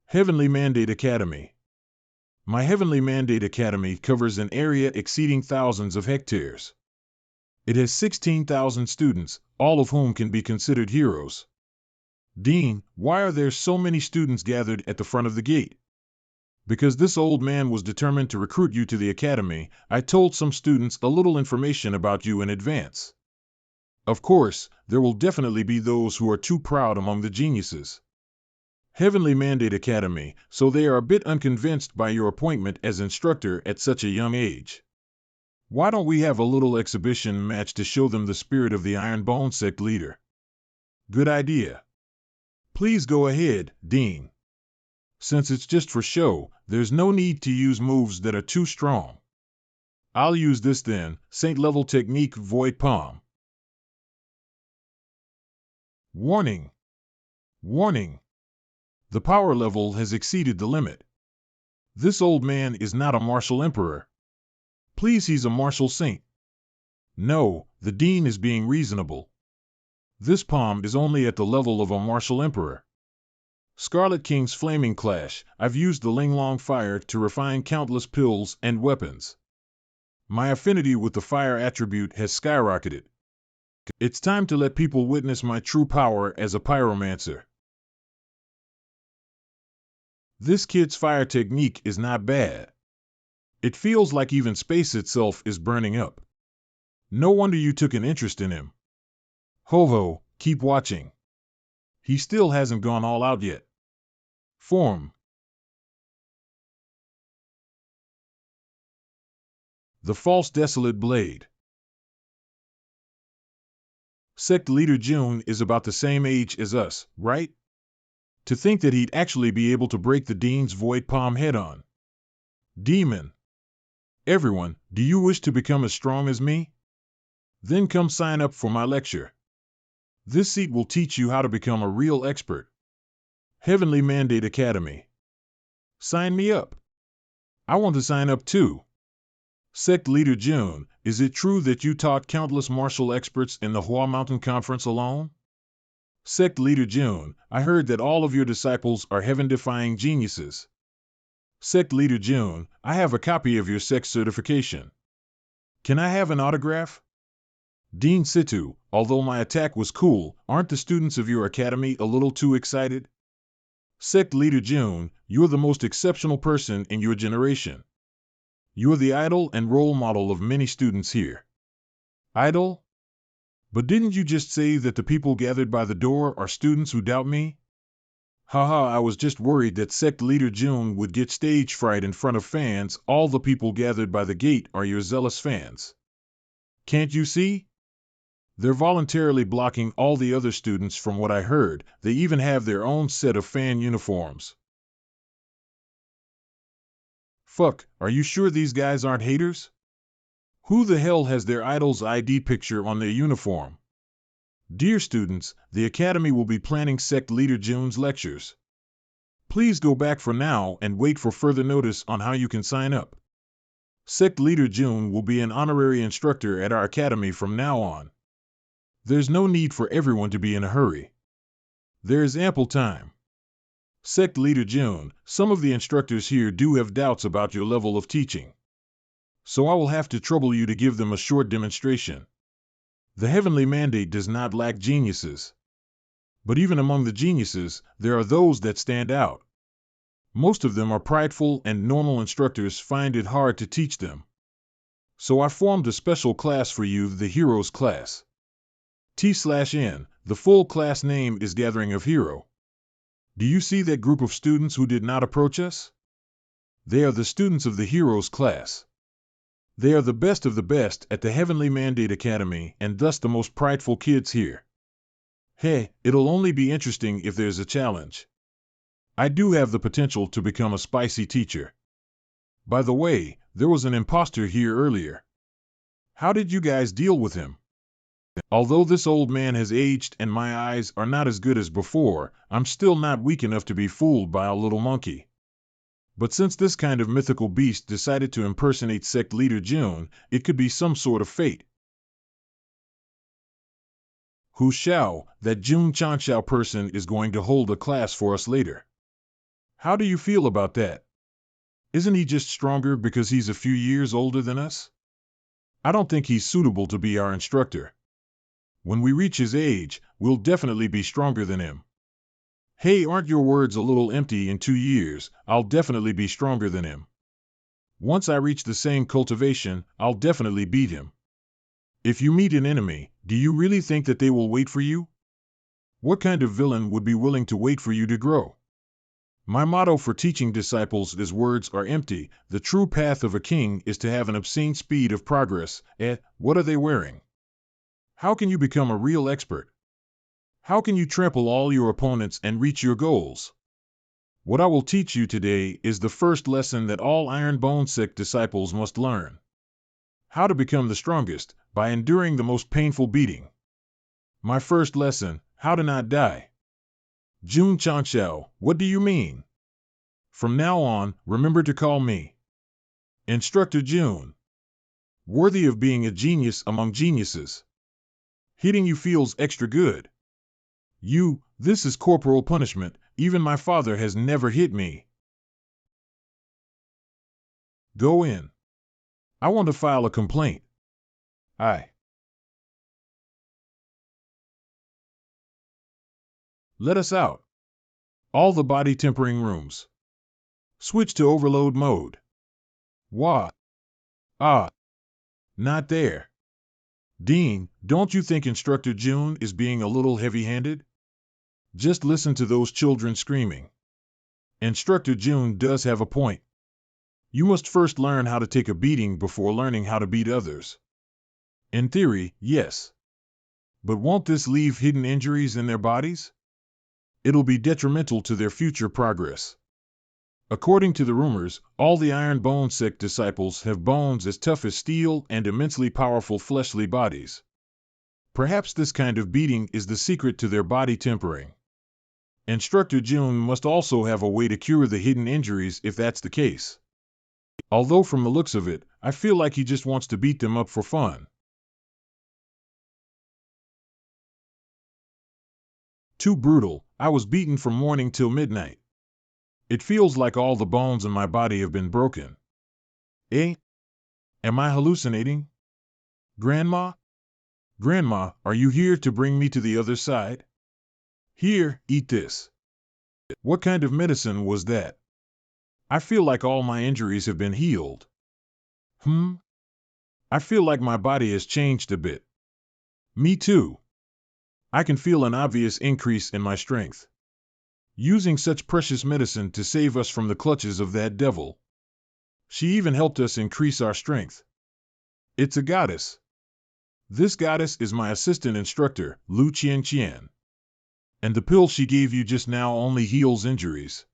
Heavenly Mandate Academy. My Heavenly Mandate Academy covers an area exceeding thousands of hectares. It has 16,000 students, all of whom can be considered heroes. Dean, why are there so many students gathered at the front of the gate? Because this old man was determined to recruit you to the academy, I told some students a little information about you in advance. Of course, there will definitely be those who are too proud among the geniuses. Heavenly Mandate Academy, so they are a bit unconvinced by your appointment as instructor at such a young age. Why don't we have a little exhibition match to show them the spirit of the Iron Bone sect leader? Good idea. Please go ahead, Dean. Since it's just for show, there's no need to use moves that are too strong. I'll use this then, Saint-level technique Void Palm. Warning! Warning! The power level has exceeded the limit. This old man is not a martial emperor. Please, he's a martial saint. No, the dean is being reasonable. This palm is only at the level of a martial emperor. Scarlet King's Flaming Clash, I've used the Linglong Fire to refine countless pills and weapons. My affinity with the fire attribute has skyrocketed. It's time to let people witness my true power as a pyromancer. This kid's fire technique is not bad. It feels like even space itself is burning up. No wonder you took an interest in him. Ho-ho, keep watching. He still hasn't gone all out yet. Form. The False Desolate Blade. Sect Leader June is about the same age as us, right? To think that he'd actually be able to break the Dean's Void Palm head-on. Demon. Everyone, do you wish to become as strong as me? Then come sign up for my lecture. This seat will teach you how to become a real expert. Heavenly Mandate Academy. Sign me up. I want to sign up too. Sect Leader June, is it true that you taught countless martial experts in the Hua Mountain Conference alone? Sect Leader June, I heard that all of your disciples are heaven-defying geniuses. Sect Leader June, I have a copy of your sect certification. Can I have an autograph? Dean Situ, although my attack was cool, aren't the students of your academy a little too excited? Sect Leader June, you're the most exceptional person in your generation. You're the idol and role model of many students here. Idle? But didn't you just say that the people gathered by the door are students who doubt me? Haha, I was just worried that Sect Leader June would get stage fright in front of fans. All the people gathered by the gate are your zealous fans. Can't you see? They're voluntarily blocking all the other students from what I heard. They even have their own set of fan uniforms. Fuck, are you sure these guys aren't haters? Who the hell has their idol's ID picture on their uniform? Dear students, the Academy will be planning Sect Leader June's lectures. Please go back for now and wait for further notice on how you can sign up. Sect Leader June will be an honorary instructor at our academy from now on. There's no need for everyone to be in a hurry. There is ample time. Sect Leader June, some of the instructors here do have doubts about your level of teaching. So I will have to trouble you to give them a short demonstration. The heavenly mandate does not lack geniuses. But even among the geniuses, there are those that stand out. Most of them are prideful and normal instructors find it hard to teach them. So I formed a special class for you, the Heroes class. T/N, the full class name is Gathering of Hero. Do you see that group of students who did not approach us? They are the students of the Heroes class. They are the best of the best at the Heavenly Mandate Academy and thus the most prideful kids here. Hey, it'll only be interesting if there's a challenge. I do have the potential to become a spicy teacher. By the way, there was an imposter here earlier. How did you guys deal with him? Although this old man has aged and my eyes are not as good as before, I'm still not weak enough to be fooled by a little monkey. But since this kind of mythical beast decided to impersonate Sect Leader June, it could be some sort of fate. Hu Xiao, that June Chanxiao person is going to hold a class for us later. How do you feel about that? Isn't he just stronger because he's a few years older than us? I don't think he's suitable to be our instructor. When we reach his age, we'll definitely be stronger than him. Hey, aren't your words a little empty? In 2 years, I'll definitely be stronger than him. Once I reach the same cultivation, I'll definitely beat him. If you meet an enemy, do you really think that they will wait for you? What kind of villain would be willing to wait for you to grow? My motto for teaching disciples is words are empty. The true path of a king is to have an obscene speed of progress. What are they wearing? How can you become a real expert? How can you trample all your opponents and reach your goals? What I will teach you today is the first lesson that all Iron Bone Sect disciples must learn. How to become the strongest, by enduring the most painful beating. My first lesson, how to not die. June Chanxiao, what do you mean? From now on, remember to call me Instructor June. Worthy of being a genius among geniuses. Hitting you feels extra good. This is corporal punishment. Even my father has never hit me. Go in. I want to file a complaint. Let us out. All the body tempering rooms. Switch to overload mode. Wah. Ah. Not there. Dean, don't you think Instructor June is being a little heavy-handed? Just listen to those children screaming. Instructor June does have a point. You must first learn how to take a beating before learning how to beat others. In theory, yes. But won't this leave hidden injuries in their bodies? It'll be detrimental to their future progress. According to the rumors, all the Iron Bone Sect disciples have bones as tough as steel and immensely powerful fleshly bodies. Perhaps this kind of beating is the secret to their body tempering. Instructor June must also have a way to cure the hidden injuries if that's the case. Although from the looks of it, I feel like he just wants to beat them up for fun. Too brutal. I was beaten from morning till midnight. It feels like all the bones in my body have been broken. Am I hallucinating? Grandma? Grandma, are you here to bring me to the other side? Here, eat this. What kind of medicine was that? I feel like all my injuries have been healed. I feel like my body has changed a bit. Me too. I can feel an obvious increase in my strength. Using such precious medicine to save us from the clutches of that devil. She even helped us increase our strength. It's a goddess. This goddess is my assistant instructor, Lu Qian. And the pill she gave you just now only heals injuries.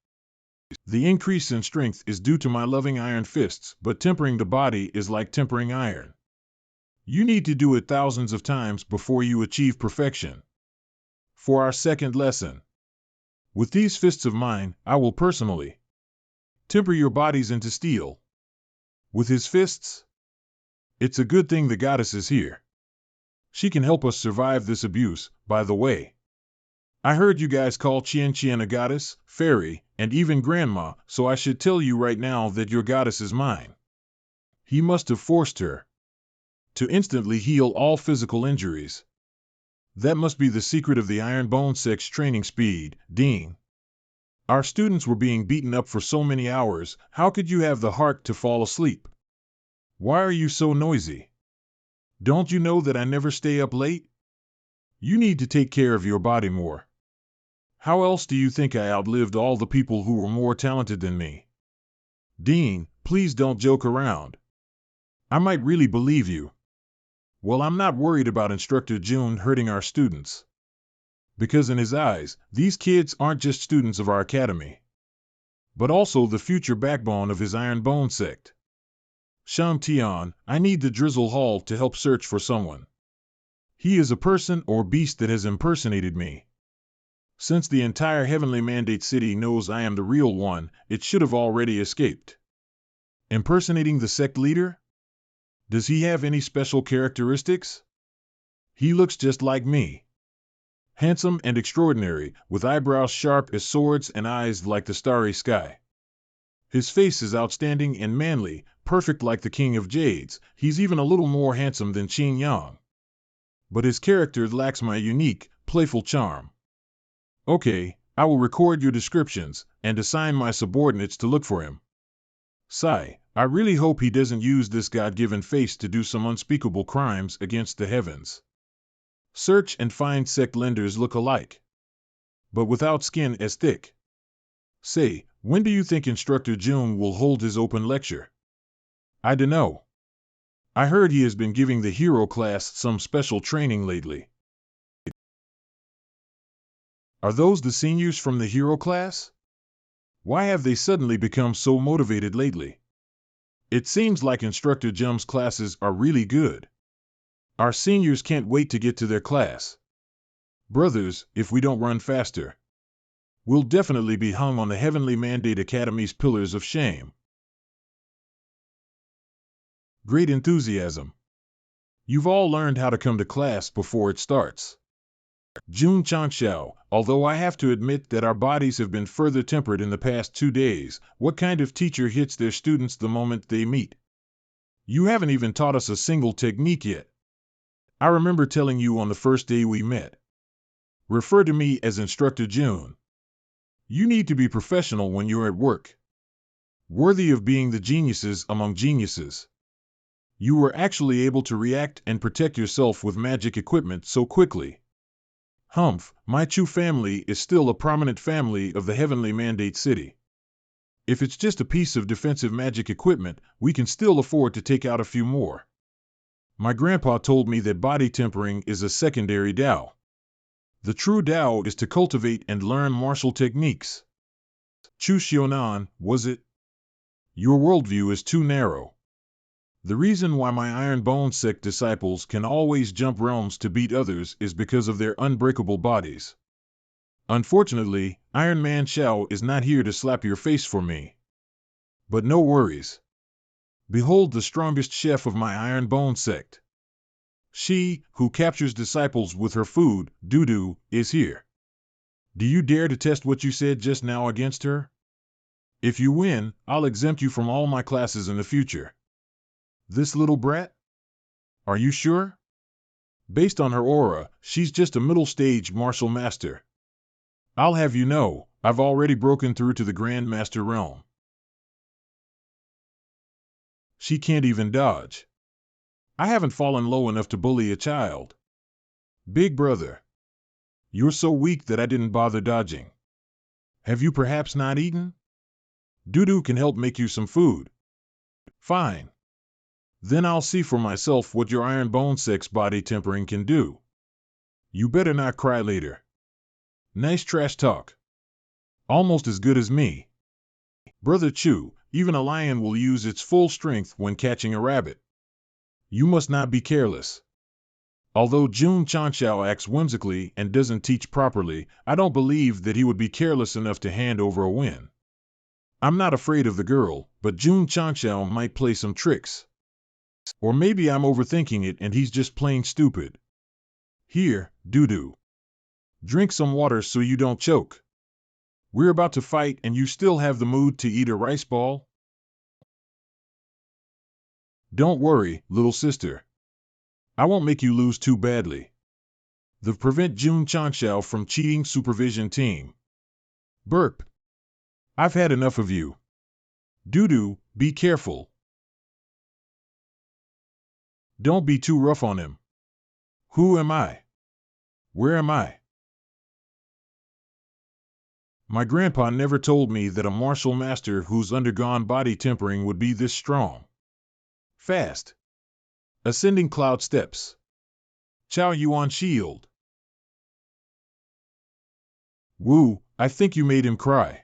The increase in strength is due to my loving iron fists, but tempering the body is like tempering iron. You need to do it thousands of times before you achieve perfection. For our second lesson, with these fists of mine, I will personally temper your bodies into steel. With his fists? It's a good thing the goddess is here. She can help us survive this abuse, by the way. I heard you guys call Qian a goddess, fairy, and even grandma, so I should tell you right now that your goddess is mine. He must have forced her to instantly heal all physical injuries. That must be the secret of the Iron Bone Sect's training speed, Dean. Our students were being beaten up for so many hours, how could you have the heart to fall asleep? Why are you so noisy? Don't you know that I never stay up late? You need to take care of your body more. How else do you think I outlived all the people who were more talented than me? Dean, please don't joke around. I might really believe you. Well, I'm not worried about Instructor June hurting our students. Because in his eyes, these kids aren't just students of our academy, but also the future backbone of his Iron Bone Sect. Shang Tian, I need the Drizzle Hall to help search for someone. He is a person or beast that has impersonated me. Since the entire Heavenly Mandate City knows I am the real one, it should have already escaped. Impersonating the sect leader? Does he have any special characteristics? He looks just like me. Handsome and extraordinary, with eyebrows sharp as swords and eyes like the starry sky. His face is outstanding and manly, perfect like the King of Jades. He's even a little more handsome than Qin Yang. But his character lacks my unique, playful charm. Okay, I will record your descriptions, and assign my subordinates to look for him. Sigh, I really hope he doesn't use this God-given face to do some unspeakable crimes against the heavens. Search and find sect lenders look alike, but without skin as thick. Say, when do you think Instructor June will hold his open lecture? I dunno. I heard he has been giving the hero class some special training lately. Are those the seniors from the hero class? Why have they suddenly become so motivated lately? It seems like Instructor Jum's classes are really good. Our seniors can't wait to get to their class. Brothers, if we don't run faster, we'll definitely be hung on the Heavenly Mandate Academy's pillars of shame. Great enthusiasm. You've all learned how to come to class before it starts. June Changxiao, although I have to admit that our bodies have been further tempered in the past 2 days, what kind of teacher hits their students the moment they meet? You haven't even taught us a single technique yet. I remember telling you on the first day we met. Refer to me as Instructor June. You need to be professional when you're at work. Worthy of being the geniuses among geniuses. You were actually able to react and protect yourself with magic equipment so quickly. Humph, my Chu family is still a prominent family of the Heavenly Mandate City. If it's just a piece of defensive magic equipment, we can still afford to take out a few more. My grandpa told me that body tempering is a secondary Tao. The true Tao is to cultivate and learn martial techniques. Chu Xiaonan, was it? Your worldview is too narrow. The reason why my Iron Bone Sect disciples can always jump realms to beat others is because of their unbreakable bodies. Unfortunately, Iron Man Xiao is not here to slap your face for me. But no worries. Behold the strongest chef of my Iron Bone Sect. She, who captures disciples with her food, doo-doo, is here. Do you dare to test what you said just now against her? If you win, I'll exempt you from all my classes in the future. This little brat? Are you sure? Based on her aura, she's just a middle-stage martial master. I'll have you know, I've already broken through to the Grand Master realm. She can't even dodge. I haven't fallen low enough to bully a child. Big brother, you're so weak that I didn't bother dodging. Have you perhaps not eaten? Dudu can help make you some food. Fine. Then I'll see for myself what your iron bone sex body tempering can do. You better not cry later. Nice trash talk. Almost as good as me. Brother Chu, even a lion will use its full strength when catching a rabbit. You must not be careless. Although Jun Chanxiao acts whimsically and doesn't teach properly, I don't believe that he would be careless enough to hand over a win. I'm not afraid of the girl, but Jun Chanxiao might play some tricks. Or maybe I'm overthinking it and he's just plain stupid. Here, Dudu. Drink some water so you don't choke. We're about to fight and you still have the mood to eat a rice ball? Don't worry, little sister. I won't make you lose too badly. The prevent Jun Chanxiao from cheating supervision team. Burp. I've had enough of you. Dudu, be careful. Don't be too rough on him. Who am I? Where am I? My grandpa never told me that a martial master who's undergone body tempering would be this strong. Fast. Ascending cloud steps. Chow Yuan shield. Woo, I think you made him cry.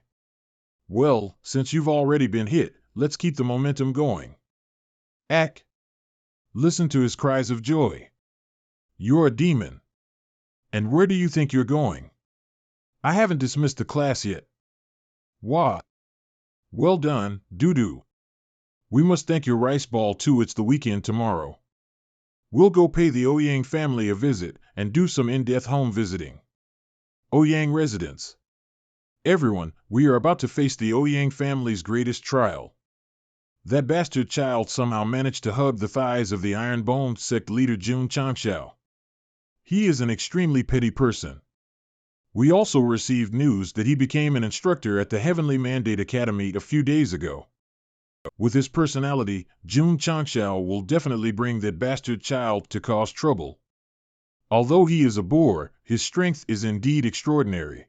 Well, since you've already been hit, let's keep the momentum going. Ack. Listen to his cries of joy. You're a demon. And where do you think you're going? I haven't dismissed the class yet. Wah. Well done, Dudu. We must thank your rice ball too. It's the weekend tomorrow. We'll go pay the Ouyang family a visit and do some in-depth home visiting. Ouyang residence. Everyone, we are about to face the Ouyang family's greatest trial. That bastard child somehow managed to hug the thighs of the Iron Bone Sect leader Jun Chanxiao. He is an extremely petty person. We also received news that he became an instructor at the Heavenly Mandate Academy a few days ago. With his personality, Jun Chanxiao will definitely bring that bastard child to cause trouble. Although he is a boor, his strength is indeed extraordinary.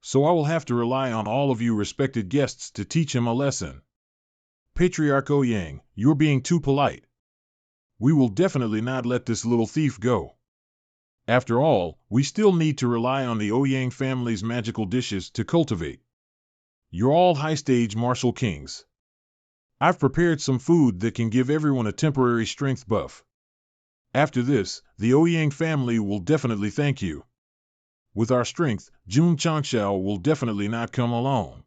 So I will have to rely on all of you respected guests to teach him a lesson. Patriarch Ouyang, you're being too polite. We will definitely not let this little thief go. After all, we still need to rely on the Ouyang family's magical dishes to cultivate. You're all high-stage martial kings. I've prepared some food that can give everyone a temporary strength buff. After this, the Ouyang family will definitely thank you. With our strength, Jun Chanxiao will definitely not come alone.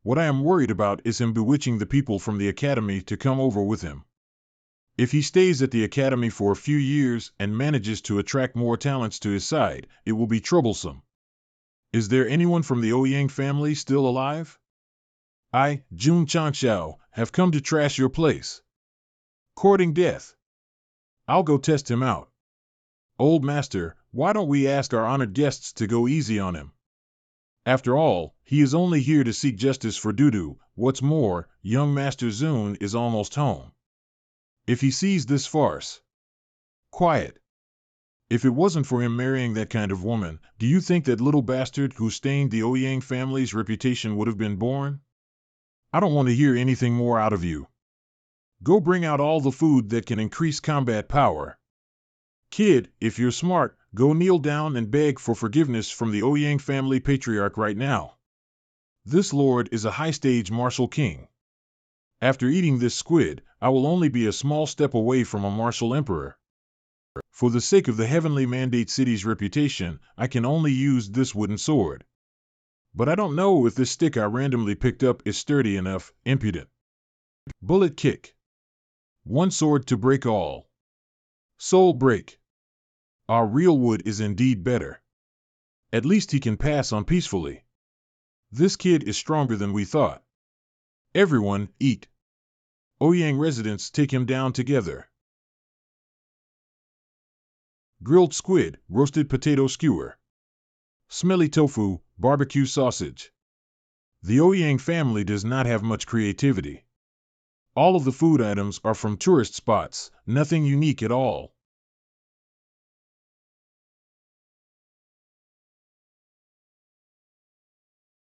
What I am worried about is him bewitching the people from the academy to come over with him. If he stays at the academy for a few years and manages to attract more talents to his side, it will be troublesome. Is there anyone from the Ouyang family still alive? I, Jun Chanxiao, have come to trash your place. Courting death. I'll go test him out. Old master, why don't we ask our honored guests to go easy on him? After all, he is only here to seek justice for Dudu. What's more, young Master Zun is almost home. If he sees this farce. Quiet. If it wasn't for him marrying that kind of woman, do you think that little bastard who stained the Ouyang family's reputation would have been born? I don't want to hear anything more out of you. Go bring out all the food that can increase combat power. Kid, if you're smart, go kneel down and beg for forgiveness from the Ouyang family patriarch right now. This lord is a high-stage martial king. After eating this squid, I will only be a small step away from a martial emperor. For the sake of the Heavenly Mandate City's reputation, I can only use this wooden sword. But I don't know if this stick I randomly picked up is sturdy enough. Impudent. Bullet kick. One sword to break all. Soul break. Our real wood is indeed better. At least he can pass on peacefully. This kid is stronger than we thought. Everyone, eat. Ouyang residents take him down together. Grilled squid, roasted potato skewer. Smelly tofu, barbecue sausage. The Ouyang family does not have much creativity. All of the food items are from tourist spots, nothing unique at all.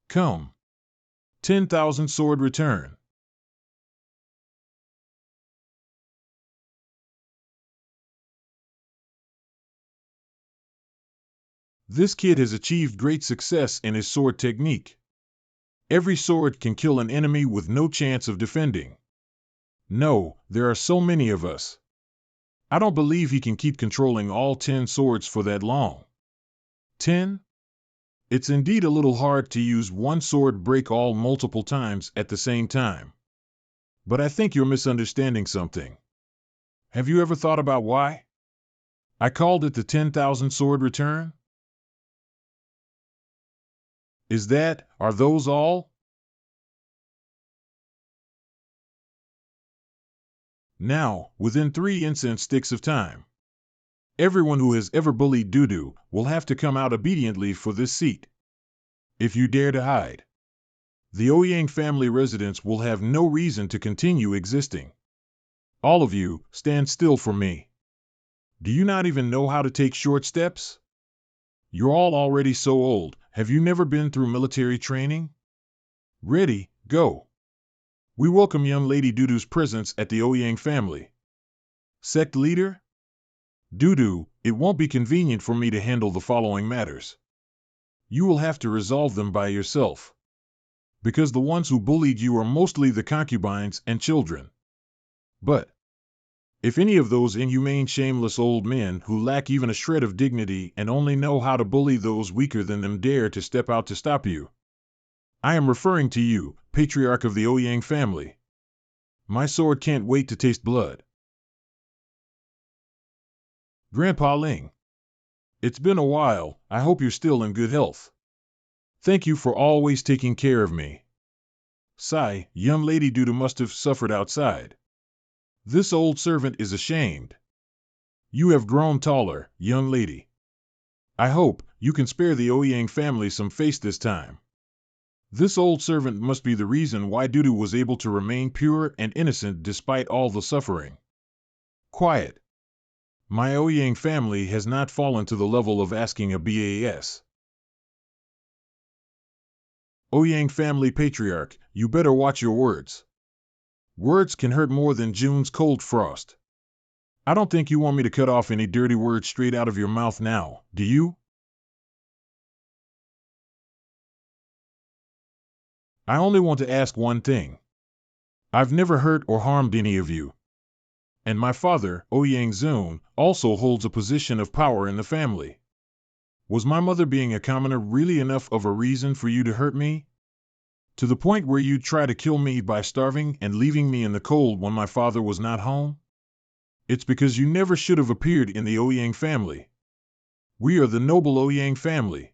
Come. 10,000 sword return. This kid has achieved great success in his sword technique. Every sword can kill an enemy with no chance of defending. No, there are so many of us. I don't believe he can keep controlling all 10 swords for that long. 10? It's indeed a little hard to use one sword break all multiple times at the same time. But I think you're misunderstanding something. Have you ever thought about why? I called it the 10,000 sword return? Are those all? Now, within 3 incense sticks of time. Everyone who has ever bullied Dudu will have to come out obediently for this seat. If you dare to hide, the Ouyang family residence will have no reason to continue existing. All of you, stand still for me. Do you not even know how to take short steps? You're all already so old, have you never been through military training? Ready, go. We welcome young Lady Dudu's presence at the Ouyang family. Sect leader? Dudu, it won't be convenient for me to handle the following matters. You will have to resolve them by yourself. Because the ones who bullied you are mostly the concubines and children. But if any of those inhumane, shameless old men who lack even a shred of dignity and only know how to bully those weaker than them dare to step out to stop you, I am referring to you, patriarch of the Ouyang family. My sword can't wait to taste blood. Grandpa Ling. It's been a while, I hope you're still in good health. Thank you for always taking care of me. Sigh, young Lady Dudu must have suffered outside. This old servant is ashamed. You have grown taller, young lady. I hope you can spare the Ouyang family some face this time. This old servant must be the reason why Dudu was able to remain pure and innocent despite all the suffering. Quiet. My Ouyang family has not fallen to the level of asking a BAS. Ouyang family patriarch, you better watch your words. Words can hurt more than June's cold frost. I don't think you want me to cut off any dirty words straight out of your mouth now, do you? I only want to ask one thing. I've never hurt or harmed any of you. And my father, Ouyang Zun, also holds a position of power in the family. Was my mother being a commoner really enough of a reason for you to hurt me? To the point where you'd try to kill me by starving and leaving me in the cold when my father was not home? It's because you never should have appeared in the Ouyang family. We are the noble Ouyang family.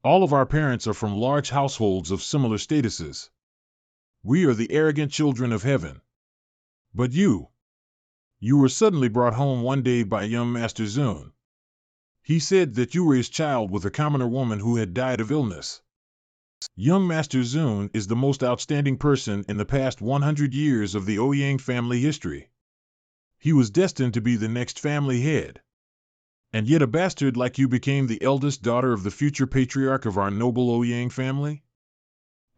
All of our parents are from large households of similar statuses. We are the arrogant children of heaven. But you were suddenly brought home one day by young Master Zun. He said that you were his child with a commoner woman who had died of illness. Young Master Zun is the most outstanding person in the past 100 years of the Ouyang family history. He was destined to be the next family head. And yet a bastard like you became the eldest daughter of the future patriarch of our noble Ouyang family?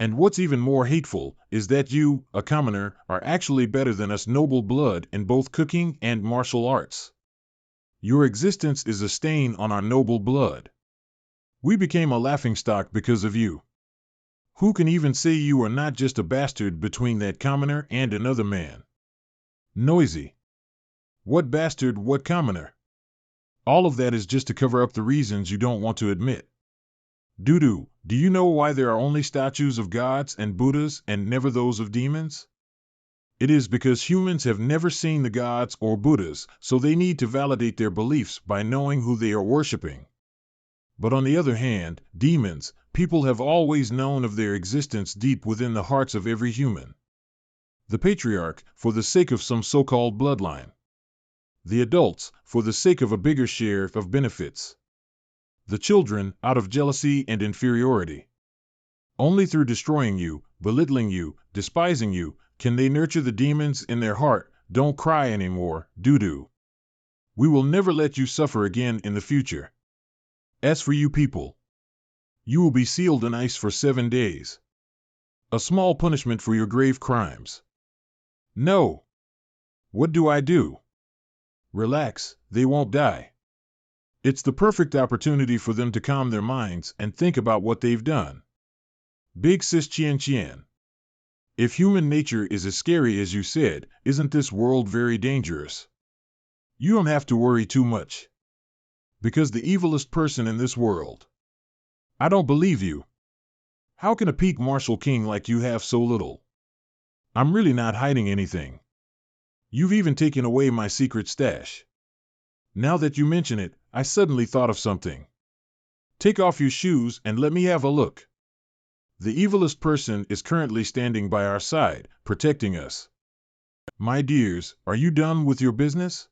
And what's even more hateful is that you, a commoner, are actually better than us noble blood in both cooking and martial arts. Your existence is a stain on our noble blood. We became a laughingstock because of you. Who can even say you are not just a bastard between that commoner and another man? Noisy. What bastard, what commoner? All of that is just to cover up the reasons you don't want to admit. Dudu, do you know why there are only statues of gods and Buddhas and never those of demons? It is because humans have never seen the gods or Buddhas, so they need to validate their beliefs by knowing who they are worshipping. But on the other hand, demons, people have always known of their existence deep within the hearts of every human. The patriarch, for the sake of some so-called bloodline. The adults, for the sake of a bigger share of benefits. The children, out of jealousy and inferiority. Only through destroying you, belittling you, despising you, can they nurture the demons in their heart? Don't cry anymore, doo-doo. We will never let you suffer again in the future. As for you people, you will be sealed in ice for 7 days. A small punishment for your grave crimes. No. What do I do? Relax, they won't die. It's the perfect opportunity for them to calm their minds and think about what they've done. Big Sis Qian Qian. If human nature is as scary as you said, isn't this world very dangerous? You don't have to worry too much. Because the evilest person in this world. I don't believe you. How can a peak martial king like you have so little? I'm really not hiding anything. You've even taken away my secret stash. Now that you mention it, I suddenly thought of something. Take off your shoes and let me have a look. The evilest person is currently standing by our side, protecting us. My dears, are you done with your business?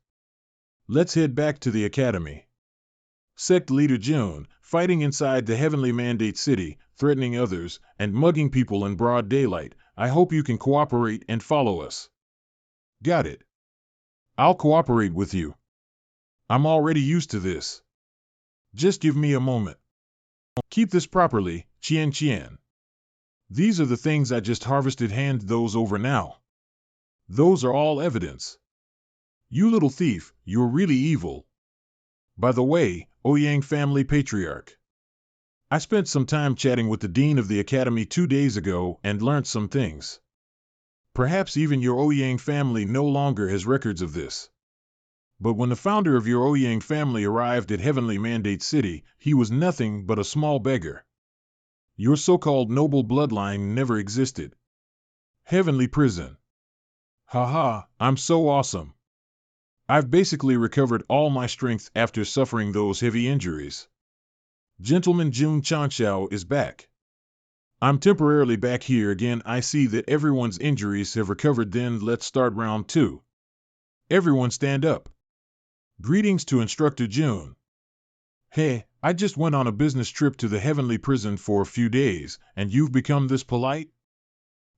Let's head back to the academy. Sect leader June, fighting inside the heavenly mandate city, threatening others, and mugging people in broad daylight. I hope you can cooperate and follow us. Got it. I'll cooperate with you. I'm already used to this. Just give me a moment. Keep this properly, Qian Qian. These are the things I just harvested. Hand those over now. Those are all evidence. You little thief, you're really evil. By the way, Ouyang family patriarch. I spent some time chatting with the dean of the academy 2 days ago and learned some things. Perhaps even your Ouyang family no longer has records of this. But when the founder of your Ouyang family arrived at Heavenly Mandate City, he was nothing but a small beggar. Your so-called noble bloodline never existed. Heavenly prison. Haha, I'm so awesome. I've basically recovered all my strength after suffering those heavy injuries. Gentleman Jun Chanxiao is back. I'm temporarily back here again. I see that everyone's injuries have recovered. Then let's start round 2. Everyone stand up. Greetings to Instructor June. Hey, I just went on a business trip to the heavenly prison for a few days, and you've become this polite?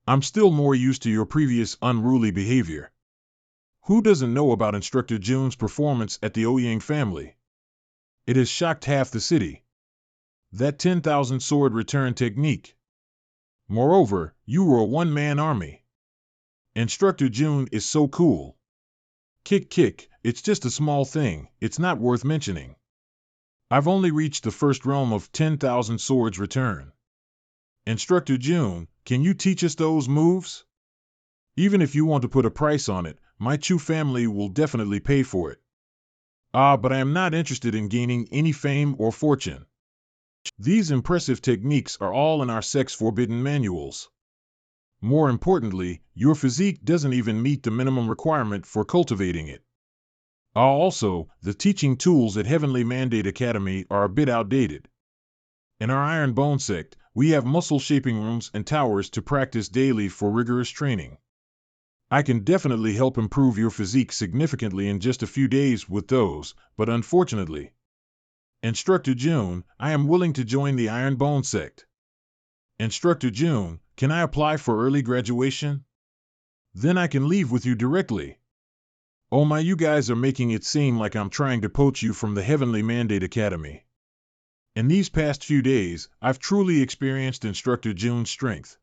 I'm still more used to your previous unruly behavior. Who doesn't know about Instructor June's performance at the Ouyang family? It has shocked half the city. That 10,000 sword return technique. Moreover, you were a one-man army. Instructor June is so cool. Kick, it's just a small thing, it's not worth mentioning. I've only reached the first realm of 10,000 swords return. Instructor June, can you teach us those moves? Even if you want to put a price on it, my Chu family will definitely pay for it. But I am not interested in gaining any fame or fortune. These impressive techniques are all in our sect's forbidden manuals. More importantly, your physique doesn't even meet the minimum requirement for cultivating it. Also, the teaching tools at Heavenly Mandate Academy are a bit outdated. In our Iron Bone sect, we have muscle-shaping rooms and towers to practice daily for rigorous training. I can definitely help improve your physique significantly in just a few days with those, but unfortunately, Instructor June, I am willing to join the Iron Bone sect. Instructor June, can I apply for early graduation? Then I can leave with you directly. Oh my, you guys are making it seem like I'm trying to poach you from the Heavenly Mandate Academy. In these past few days, I've truly experienced Instructor June's strength.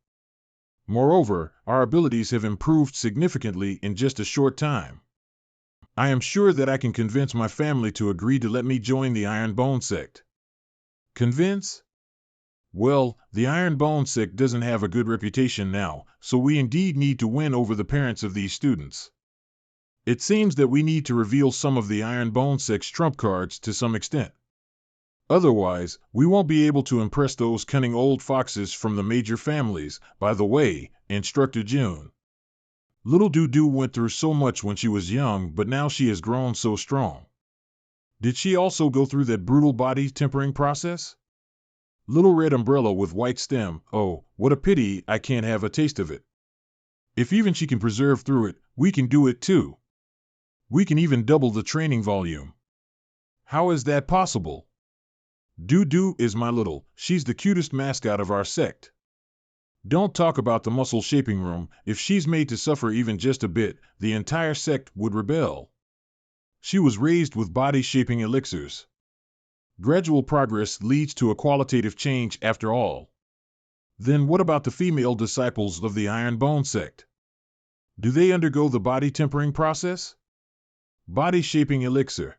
Moreover, our abilities have improved significantly in just a short time. I am sure that I can convince my family to agree to let me join the Iron Bone sect. Convince? Well, the Iron Bone sect doesn't have a good reputation now, so we indeed need to win over the parents of these students. It seems that we need to reveal some of the Iron Bone sect's trump cards to some extent. Otherwise, we won't be able to impress those cunning old foxes from the major families. By the way, Instructor June. Little Doo went through so much when she was young, but now she has grown so strong. Did she also go through that brutal body tempering process? Little red umbrella with white stem, oh, what a pity I can't have a taste of it. If even she can preserve through it, we can do it too. We can even double the training volume. How is that possible? Doo is my little, she's the cutest mascot of our sect. Don't talk about the muscle shaping room. If she's made to suffer even just a bit, the entire sect would rebel. She was raised with body shaping elixirs. Gradual progress leads to a qualitative change after all. Then what about the female disciples of the Iron Bone sect? Do they undergo the body tempering process? Body shaping elixir.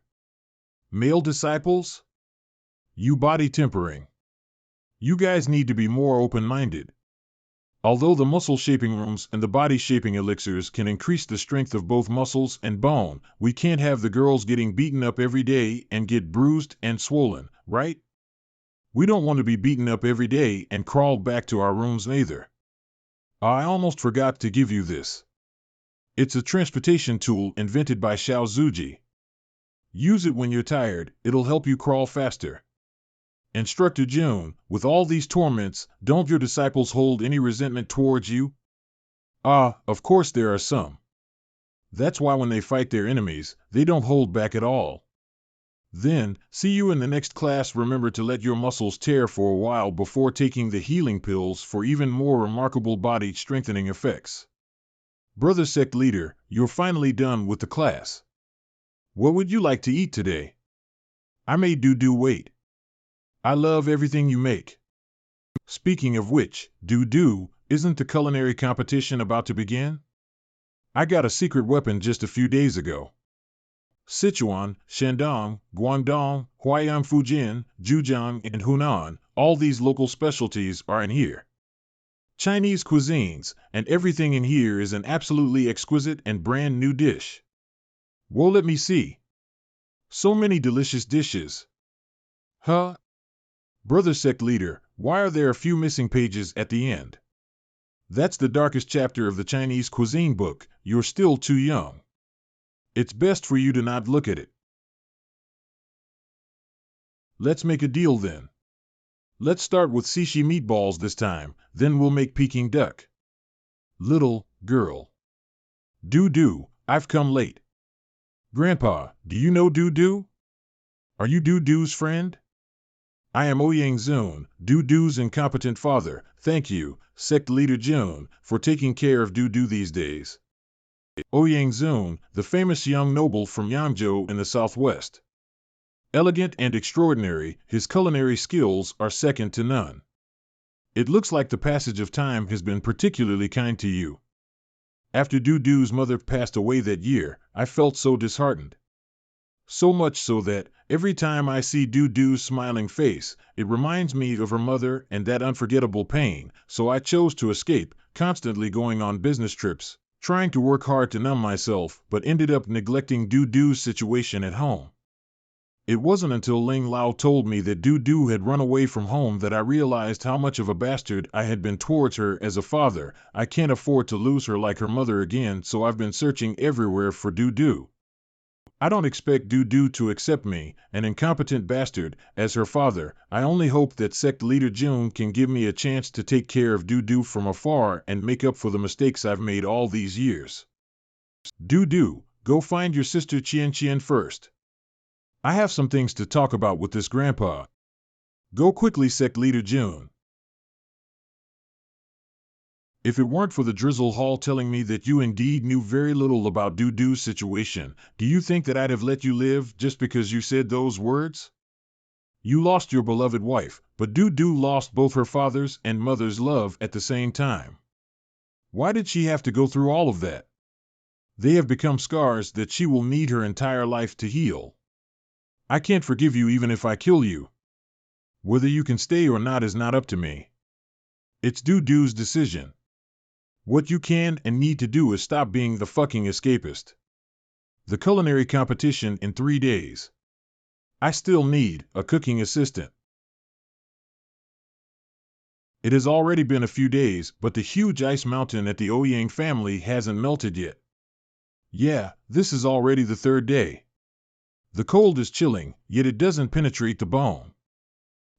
Male disciples? You body tempering. You guys need to be more open-minded. Although the muscle shaping rooms and the body shaping elixirs can increase the strength of both muscles and bone, we can't have the girls getting beaten up every day and get bruised and swollen, right? We don't want to be beaten up every day and crawl back to our rooms either. I almost forgot to give you this. It's a transportation tool invented by Xiao Zuji. Use it when you're tired, it'll help you crawl faster. Instructor June, with all these torments, don't your disciples hold any resentment towards you? Of course there are some. That's why when they fight their enemies, they don't hold back at all. Then, see you in the next class. Remember to let your muscles tear for a while before taking the healing pills for even more remarkable body strengthening effects. Brother Sect Leader, you're finally done with the class. What would you like to eat today? I made Doo wait. I love everything you make. Speaking of which, Doo, isn't the culinary competition about to begin? I got a secret weapon just a few days ago. Sichuan, Shandong, Guangdong, Huaiyan, Fujian, Zhejiang, and Hunan, all these local specialties are in here. Chinese cuisines, and everything in here is an absolutely exquisite and brand new dish. Whoa, let me see. So many delicious dishes. Huh? Brother Sect Leader, why are there a few missing pages at the end? That's the darkest chapter of the Chinese cuisine book. You're still too young. It's best for you to not look at it. Let's make a deal then. Let's start with sushi meatballs this time, then we'll make Peking duck. Little girl. Doo, I've come late. Grandpa, do you know Doo? Are you Doo's friend? I am Ouyang Zun, Doo's incompetent father. Thank you, Sect Leader Jun, for taking care of Doo these days. Ouyang Zun, the famous young noble from Yangzhou in the southwest. Elegant and extraordinary, his culinary skills are second to none. It looks like the passage of time has been particularly kind to you. After Doo's mother passed away that year, I felt so disheartened. So much so that, every time I see Doo's smiling face, it reminds me of her mother and that unforgettable pain, so I chose to escape, constantly going on business trips, trying to work hard to numb myself, but ended up neglecting Doo's situation at home. It wasn't until Ling Lao told me that Doo had run away from home that I realized how much of a bastard I had been towards her as a father. I can't afford to lose her like her mother again, so I've been searching everywhere for Doo. I don't expect Doo to accept me, an incompetent bastard, as her father. I only hope that Sect Leader Jun can give me a chance to take care of Doo from afar and make up for the mistakes I've made all these years. Doo, go find your sister Qian first. I have some things to talk about with this grandpa. Go quickly, Sect Leader Jun. If it weren't for the Drizzle Hall telling me that you indeed knew very little about Doo's situation, do you think that I'd have let you live just because you said those words? You lost your beloved wife, but Doo lost both her father's and mother's love at the same time. Why did she have to go through all of that? They have become scars that she will need her entire life to heal. I can't forgive you even if I kill you. Whether you can stay or not is not up to me. It's Doo's decision. What you can and need to do is stop being the fucking escapist. The culinary competition in 3 days. I still need a cooking assistant. It has already been a few days, but the huge ice mountain at the Ouyang family hasn't melted yet. Yeah, this is already the 3rd day. The cold is chilling, yet it doesn't penetrate the bone.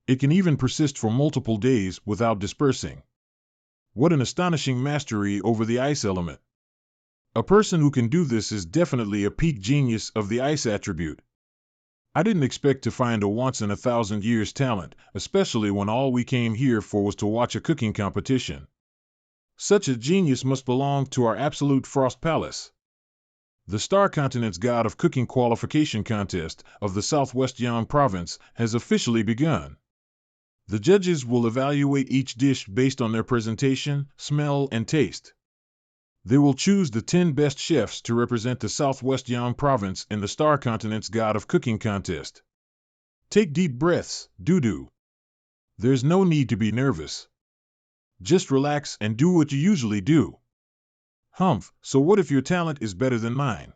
It can even persist for multiple days without dispersing. What an astonishing mastery over the ice element. A person who can do this is definitely a peak genius of the ice attribute. I didn't expect to find a once-in-a-thousand-years talent, especially when all we came here for was to watch a cooking competition. Such a genius must belong to our absolute Frost Palace. The Star Continent's God of Cooking Qualification Contest of the Southwest Yang Province has officially begun. The judges will evaluate each dish based on their presentation, smell, and taste. They will choose the 10 best chefs to represent the Southwest Yang Province in the Star Continent's God of Cooking Contest. Take deep breaths, Dudu. There's no need to be nervous. Just relax and do what you usually do. Humph, so what if your talent is better than mine?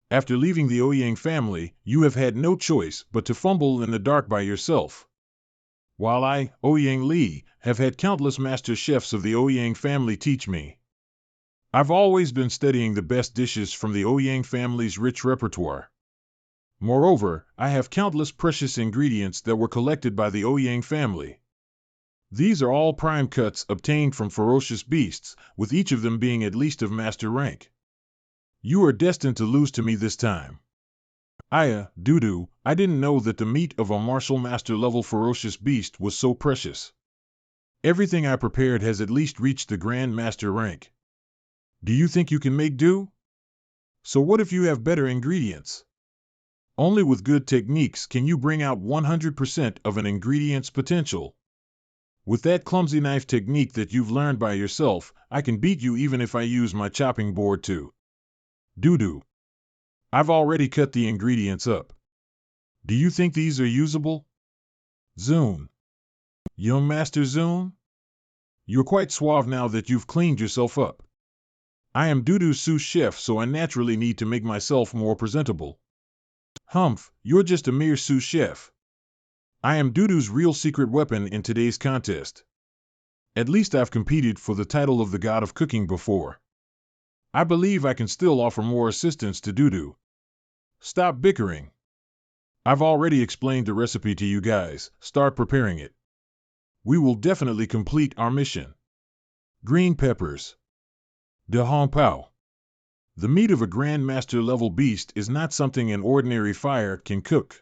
After leaving the Ouyang family, you have had no choice but to fumble in the dark by yourself. While I, Ouyang Li, have had countless master chefs of the Ouyang family teach me. I've always been studying the best dishes from the Ouyang family's rich repertoire. Moreover, I have countless precious ingredients that were collected by the Ouyang family. These are all prime cuts obtained from ferocious beasts, with each of them being at least of master rank. You are destined to lose to me this time. Dudu, I didn't know that the meat of a martial master level ferocious beast was so precious. Everything I prepared has at least reached the Grand Master rank. Do you think you can make do? So what if you have better ingredients? Only with good techniques can you bring out 100% of an ingredient's potential. With that clumsy knife technique that you've learned by yourself, I can beat you even if I use my chopping board too. Dudu. I've already cut the ingredients up. Do you think these are usable? Zune. Young Master Zune? You're quite suave now that you've cleaned yourself up. I am Dudu's sous chef, so I naturally need to make myself more presentable. Humph, you're just a mere sous chef. I am Dudu's real secret weapon in today's contest. At least I've competed for the title of the God of Cooking before. I believe I can still offer more assistance to Dudu. Stop bickering. I've already explained the recipe to you guys. Start preparing it. We will definitely complete our mission. Green peppers. De Hong Pao. The meat of a Grand Master level beast is not something an ordinary fire can cook.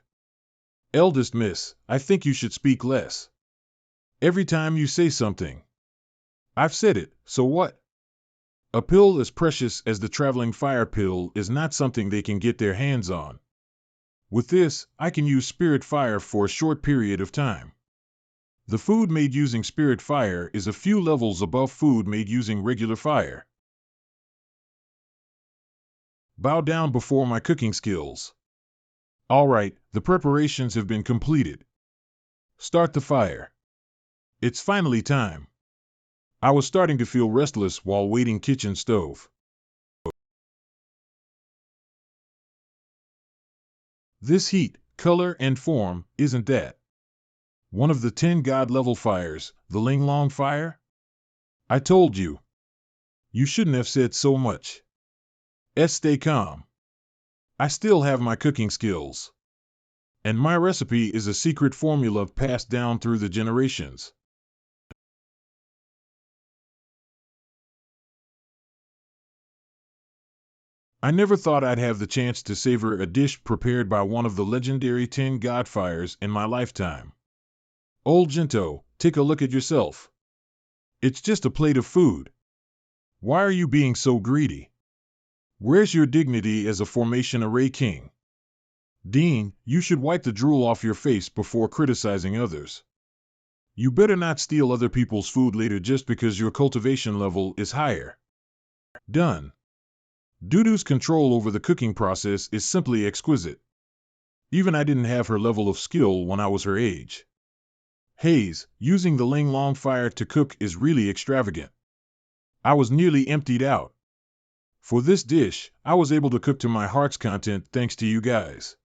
Eldest miss, I think you should speak less. Every time you say something. I've said it, so what? A pill as precious as the traveling fire pill is not something they can get their hands on. With this, I can use spirit fire for a short period of time. The food made using spirit fire is a few levels above food made using regular fire. Bow down before my cooking skills. All right, the preparations have been completed. Start the fire. It's finally time. I was starting to feel restless while waiting kitchen stove. This heat, color, and form, isn't that one of the 10 god-level fires, the Ling Long fire? I told you. You shouldn't have said so much. Stay calm. I still have my cooking skills. And my recipe is a secret formula passed down through the generations. I never thought I'd have the chance to savor a dish prepared by one of the legendary 10 god fires in my lifetime. Old Jinto, take a look at yourself. It's just a plate of food. Why are you being so greedy? Where's your dignity as a formation array king? Dean, you should wipe the drool off your face before criticizing others. You better not steal other people's food later just because your cultivation level is higher. Done. Dudu's control over the cooking process is simply exquisite. Even I didn't have her level of skill when I was her age. Haze, using the Ling Long fire to cook is really extravagant. I was nearly emptied out. For this dish, I was able to cook to my heart's content thanks to you guys.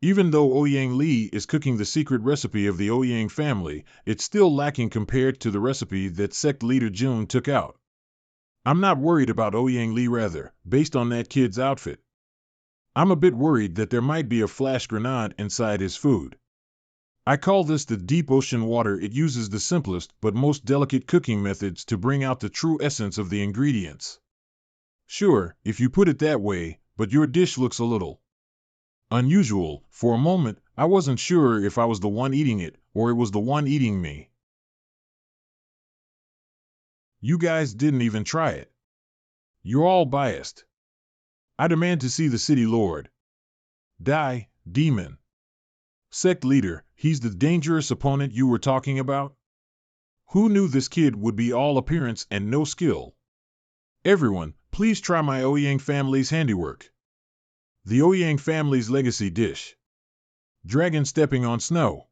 Even though Ouyang Li is cooking the secret recipe of the Ouyang family, it's still lacking compared to the recipe that Sect leader June took out. I'm not worried about Ouyang Li rather, based on that kid's outfit. I'm a bit worried that there might be a flash grenade inside his food. I call this the deep ocean water. It uses the simplest but most delicate cooking methods to bring out the true essence of the ingredients. Sure, if you put it that way, but your dish looks a little unusual. For a moment, I wasn't sure if I was the one eating it, or it was the one eating me. You guys didn't even try it. You're all biased. I demand to see the city lord. Die, demon. Sect leader, he's the dangerous opponent you were talking about? Who knew this kid would be all appearance and no skill? Everyone, please try my Ouyang family's handiwork. The Ouyang family's legacy dish. Dragon stepping on snow.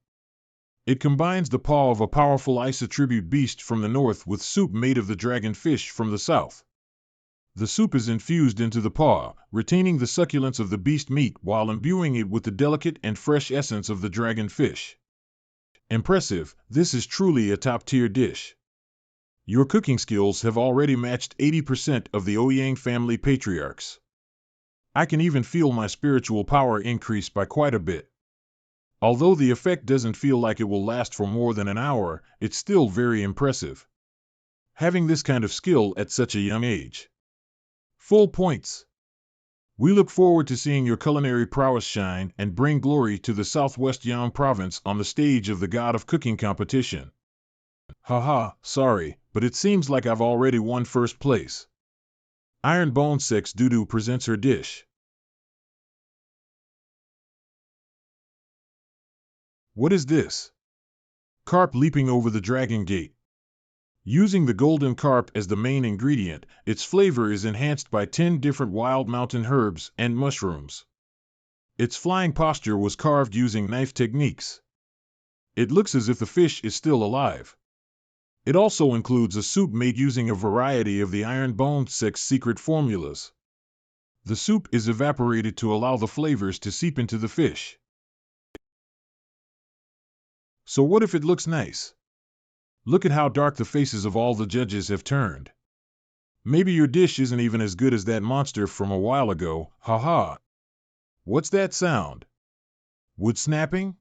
It combines the paw of a powerful ice attribute beast from the north with soup made of the dragon fish from the south. The soup is infused into the paw, retaining the succulence of the beast meat while imbuing it with the delicate and fresh essence of the dragon fish. Impressive, this is truly a top-tier dish. Your cooking skills have already matched 80% of the Ouyang family patriarchs. I can even feel my spiritual power increase by quite a bit. Although the effect doesn't feel like it will last for more than an hour, it's still very impressive. Having this kind of skill at such a young age. Full points. We look forward to seeing your culinary prowess shine and bring glory to the Southwest Yang province on the stage of the God of Cooking competition. Haha, sorry, but it seems like I've already won first place. Iron Bone Sect's Dudu presents her dish. What is this? Carp leaping over the dragon gate. Using the golden carp as the main ingredient, its flavor is enhanced by 10 different wild mountain herbs and mushrooms. Its flying posture was carved using knife techniques. It looks as if the fish is still alive. It also includes a soup made using a variety of the Iron Bone Sect's secret formulas. The soup is evaporated to allow the flavors to seep into the fish. So what if it looks nice? Look at how dark the faces of all the judges have turned. Maybe your dish isn't even as good as that monster from a while ago, haha. What's that sound? Wood snapping?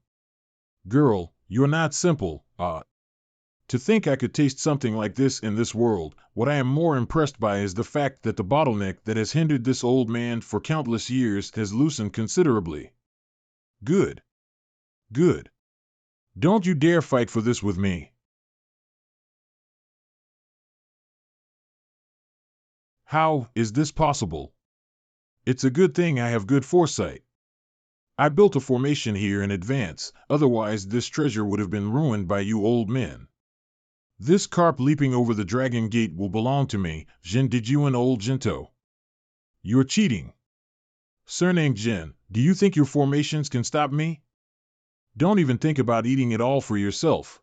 Girl, you're not simple, To think I could taste something like this in this world, what I am more impressed by is the fact that the bottleneck that has hindered this old man for countless years has loosened considerably. Good. Good. Don't you dare fight for this with me. How is this possible? It's a good thing I have good foresight. I built a formation here in advance, otherwise this treasure would have been ruined by you old men. This carp leaping over the dragon gate will belong to me, Jin Dijuan old Jinto. You're cheating. Surnamed Jin, do you think your formations can stop me? Don't even think about eating it all for yourself.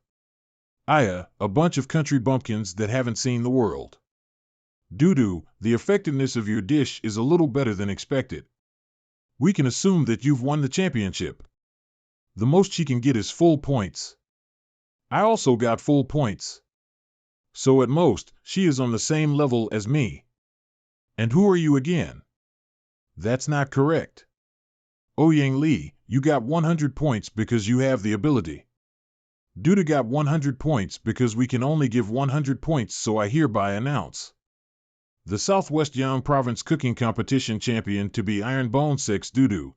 A bunch of country bumpkins that haven't seen the world. Dudu, the effectiveness of your dish is a little better than expected. We can assume that you've won the championship. The most she can get is full points. I also got full points. So at most, she is on the same level as me. And who are you again? That's not correct. Ouyang Li, you got 100 points because you have the ability. Duda got 100 points because we can only give 100 points, so I hereby announce the Southwest Yang Province Cooking Competition champion to be Iron Bone Sect's Dudu.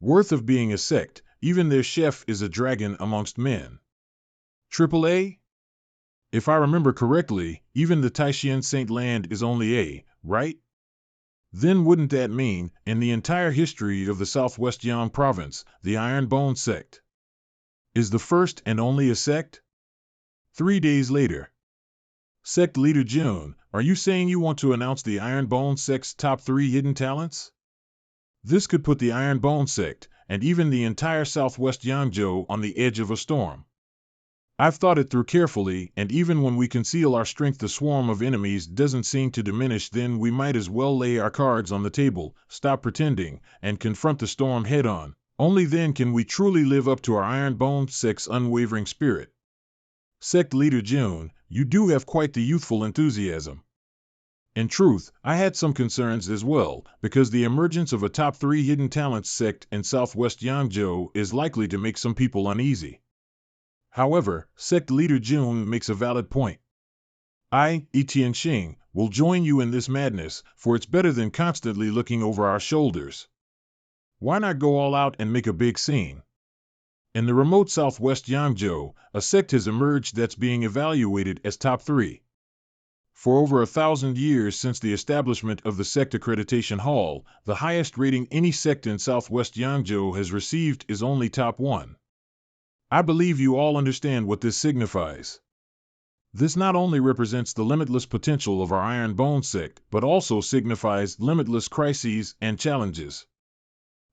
Worth of being a sect, even their chef is a dragon amongst men. AAA? If I remember correctly, even the Taishan Saint Land is only A, right? Then wouldn't that mean, in the entire history of the Southwest Yang Province, the Iron Bone Sect is the first and only a sect? 3 days later. Sect Leader June, are you saying you want to announce the Iron Bone Sect's top 3 hidden talents? This could put the Iron Bone Sect, and even the entire Southwest Yangzhou on the edge of a storm. I've thought it through carefully, and even when we conceal our strength the swarm of enemies doesn't seem to diminish. Then we might as well lay our cards on the table, stop pretending, and confront the storm head-on. Only then can we truly live up to our Iron Bone Sect's unwavering spirit. Sect Leader June, you do have quite the youthful enthusiasm. In truth, I had some concerns as well, because the emergence of a top 3 hidden talents sect in Southwest Yangzhou is likely to make some people uneasy. However, Sect Leader June makes a valid point. I, Etian Xing, will join you in this madness, for it's better than constantly looking over our shoulders. Why not go all out and make a big scene? In the remote Southwest Yangzhou, a sect has emerged that's being evaluated as top 3. For over 1,000 years since the establishment of the Sect Accreditation Hall, the highest rating any sect in Southwest Yangzhou has received is only top 1. I believe you all understand what this signifies. This not only represents the limitless potential of our Iron Bone sect, but also signifies limitless crises and challenges.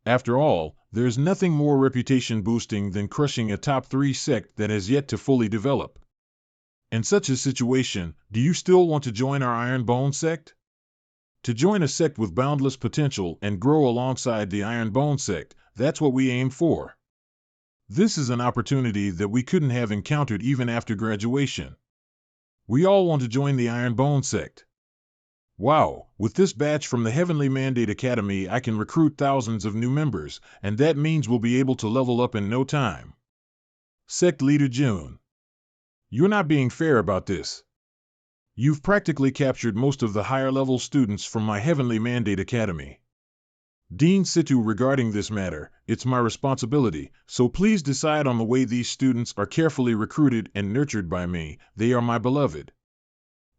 After all, there is nothing more reputation boosting than crushing a top 3 sect that has yet to fully develop. In such a situation, do you still want to join our Iron Bone sect? To join a sect with boundless potential and grow alongside the Iron Bone sect, that's what we aim for. This is an opportunity that we couldn't have encountered even after graduation. We all want to join the Iron Bone sect. Wow, with this batch from the Heavenly Mandate Academy I can recruit thousands of new members, and that means we'll be able to level up in no time. Sect Leader June. You're not being fair about this. You've practically captured most of the higher-level students from my Heavenly Mandate Academy. Dean Situ, regarding this matter, it's my responsibility, so please decide on the way these students are carefully recruited and nurtured by me. They are my beloved.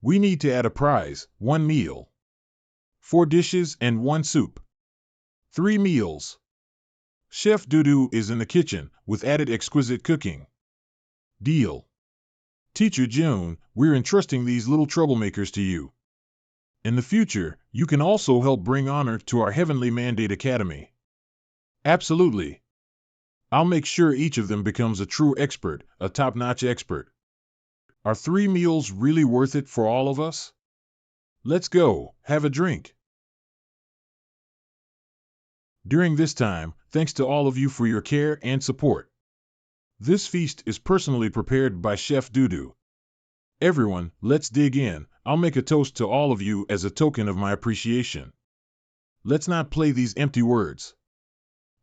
We need to add a prize, 1 meal. 4 dishes and 1 soup. 3 meals. Chef Dudu is in the kitchen, with added exquisite cooking. Deal. Teacher June, we're entrusting these little troublemakers to you. In the future, you can also help bring honor to our Heavenly Mandate Academy. Absolutely. I'll make sure each of them becomes a true expert, a top-notch expert. Are 3 meals really worth it for all of us? Let's go, have a drink. During this time, thanks to all of you for your care and support. This feast is personally prepared by Chef Dudu. Everyone, let's dig in. I'll make a toast to all of you as a token of my appreciation. Let's not play these empty words.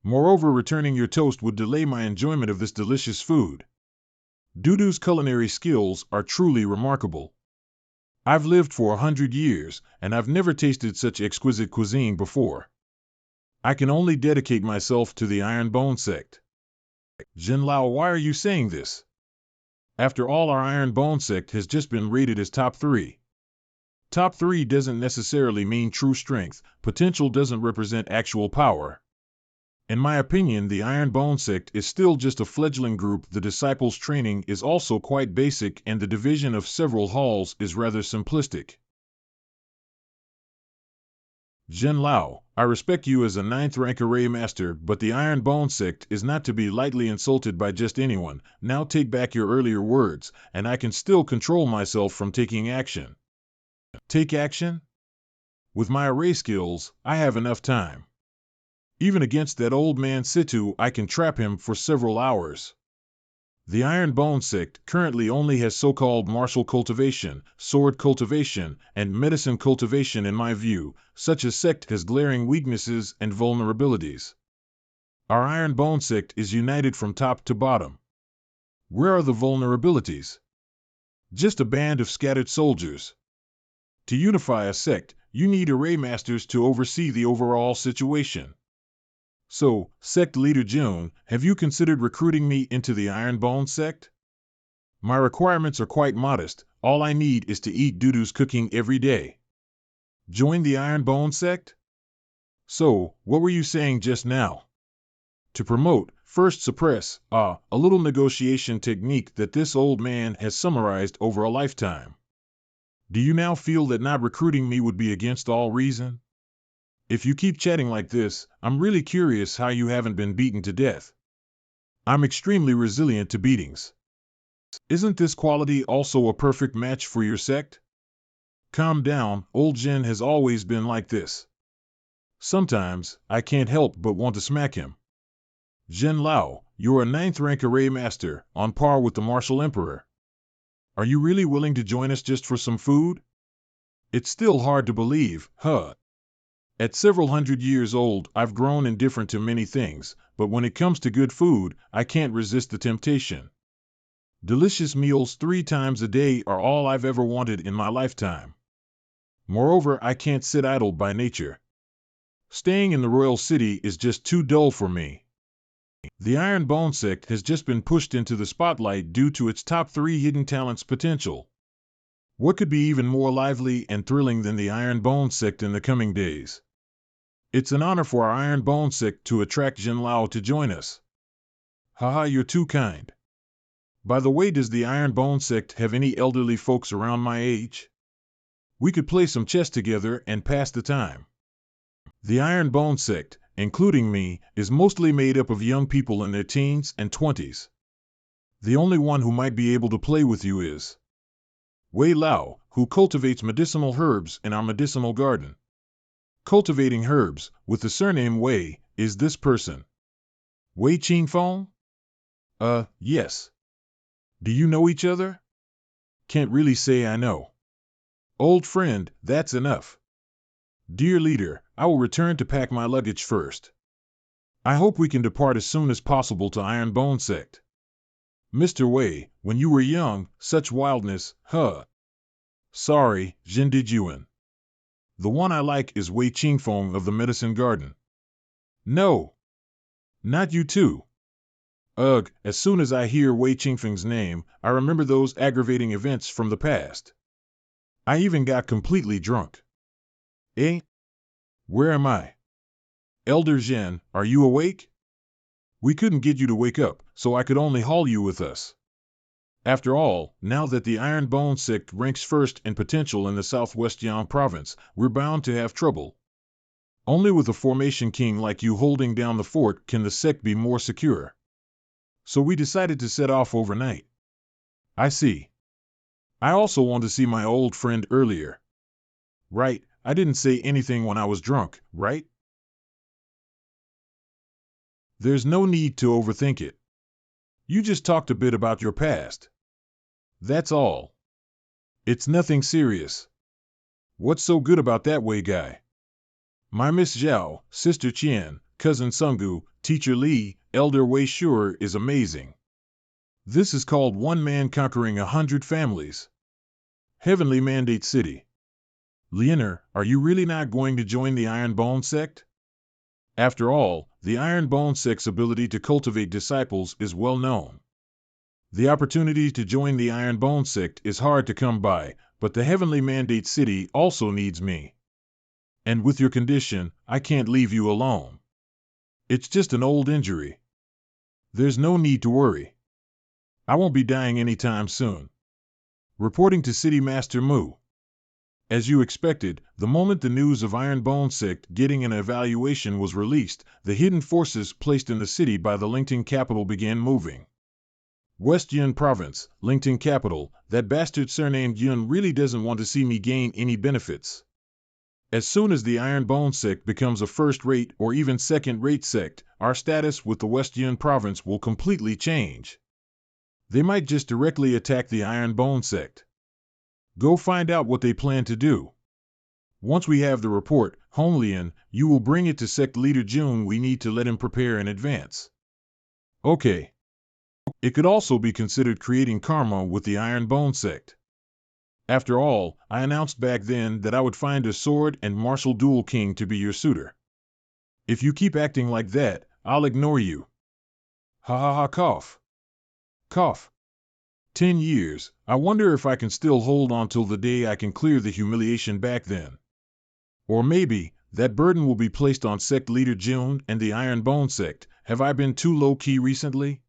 Moreover, returning your toast would delay my enjoyment of this delicious food. Dudu's culinary skills are truly remarkable. I've lived for 100 years, and I've never tasted such exquisite cuisine before. I can only dedicate myself to the Iron Bone sect. Jin Lao, why are you saying this? After all, our Iron Bone sect has just been rated as top 3. Top 3 doesn't necessarily mean true strength. Potential doesn't represent actual power. In my opinion, the Iron Bone sect is still just a fledgling group. The disciples' training is also quite basic, and the division of several halls is rather simplistic. Zhen Lao, I respect you as a 9th rank array master, but the Iron Bone sect is not to be lightly insulted by just anyone. Now take back your earlier words, and I can still control myself from taking action. Take action? With my array skills, I have enough time. Even against that old man Situ, I can trap him for several hours. The Iron Bone sect currently only has so-called martial cultivation, sword cultivation, and medicine cultivation. In my view, such a sect has glaring weaknesses and vulnerabilities. Our Iron Bone sect is united from top to bottom. Where are the vulnerabilities? Just a band of scattered soldiers. To unify a sect, you need array masters to oversee the overall situation. So, Sect Leader June, have you considered recruiting me into the Iron Bone sect? My requirements are quite modest. All I need is to eat Dudu's cooking every day. Join the Iron Bone sect? So, what were you saying just now? To promote, first suppress, a little negotiation technique that this old man has summarized over a lifetime. Do you now feel that not recruiting me would be against all reason? If you keep chatting like this, I'm really curious how you haven't been beaten to death. I'm extremely resilient to beatings. Isn't this quality also a perfect match for your sect? Calm down, old Jin has always been like this. Sometimes, I can't help but want to smack him. Jin Lao, you're a 9th rank array master, on par with the Martial Emperor. Are you really willing to join us just for some food? It's still hard to believe, huh? At several hundred years old, I've grown indifferent to many things, but when it comes to good food, I can't resist the temptation. Delicious meals 3 times a day are all I've ever wanted in my lifetime. Moreover, I can't sit idle by nature. Staying in the royal city is just too dull for me. The Iron Bone sect has just been pushed into the spotlight due to its top 3 hidden talents potential. What could be even more lively and thrilling than the Iron Bone Sect in the coming days? It's an honor for our Iron Bone Sect to attract Jin Lao to join us. Haha, you're too kind. By the way, does the Iron Bone Sect have any elderly folks around my age? We could play some chess together and pass the time. The Iron Bone Sect, including me, is mostly made up of young people in their teens and 20s. The only one who might be able to play with you is Wei Lao, who cultivates medicinal herbs in our medicinal garden. Cultivating herbs, with the surname Wei, is this person. Wei Qingfeng? Yes. Do you know each other? Can't really say I know. Old friend, that's enough. Dear leader, I will return to pack my luggage first. I hope we can depart as soon as possible to Iron Bone Sect. Mr. Wei, when you were young, such wildness, huh? Sorry, Jin Dijuan. The one I like is Wei Qingfeng of the Medicine Garden. No. Not you too. Ugh, as soon as I hear Wei Qingfeng's name, I remember those aggravating events from the past. I even got completely drunk. Eh? Where am I? Elder Zhen, are you awake? We couldn't get you to wake up, so I could only haul you with us. After all, now that the Iron Bone Sect ranks first in potential in the Southwest Yang province, we're bound to have trouble. Only with a formation king like you holding down the fort can the sect be more secure. So we decided to set off overnight. I see. I also want to see my old friend earlier. Right, I didn't say anything when I was drunk, right? There's no need to overthink it. You just talked a bit about your past. That's all. It's nothing serious. What's so good about that Wei guy? My Miss Zhao, Sister Qian, Cousin Sungu, Teacher Li, Elder Wei Sure is amazing. This is called one man conquering 100 families. Heavenly Mandate City. Liener, are you really not going to join the Iron Bone Sect? After all, the Iron Bone Sect's ability to cultivate disciples is well known. The opportunity to join the Iron Bone Sect is hard to come by, but the Heavenly Mandate City also needs me. And with your condition, I can't leave you alone. It's just an old injury. There's no need to worry. I won't be dying anytime soon. Reporting to City Master Mu. As you expected, the moment the news of Iron Bone Sect getting an evaluation was released, the hidden forces placed in the city by the Lingting capital began moving. West Yun Province, Lingting capital, that bastard surnamed Yun really doesn't want to see me gain any benefits. As soon as the Iron Bone Sect becomes a first-rate or even second-rate sect, our status with the West Yun Province will completely change. They might just directly attack the Iron Bone Sect. Go find out what they plan to do. Once we have the report, Honglian, you will bring it to Sect Leader June. We need to let him prepare in advance. Okay. It could also be considered creating karma with the Iron Bone Sect. After all, I announced back then that I would find a sword and martial duel king to be your suitor. If you keep acting like that, I'll ignore you. Ha ha ha cough. Cough. 10 years, I wonder if I can still hold on till the day I can clear the humiliation back then. Or maybe, that burden will be placed on Sect Leader June and the Iron Bone Sect. Have I been too low-key recently?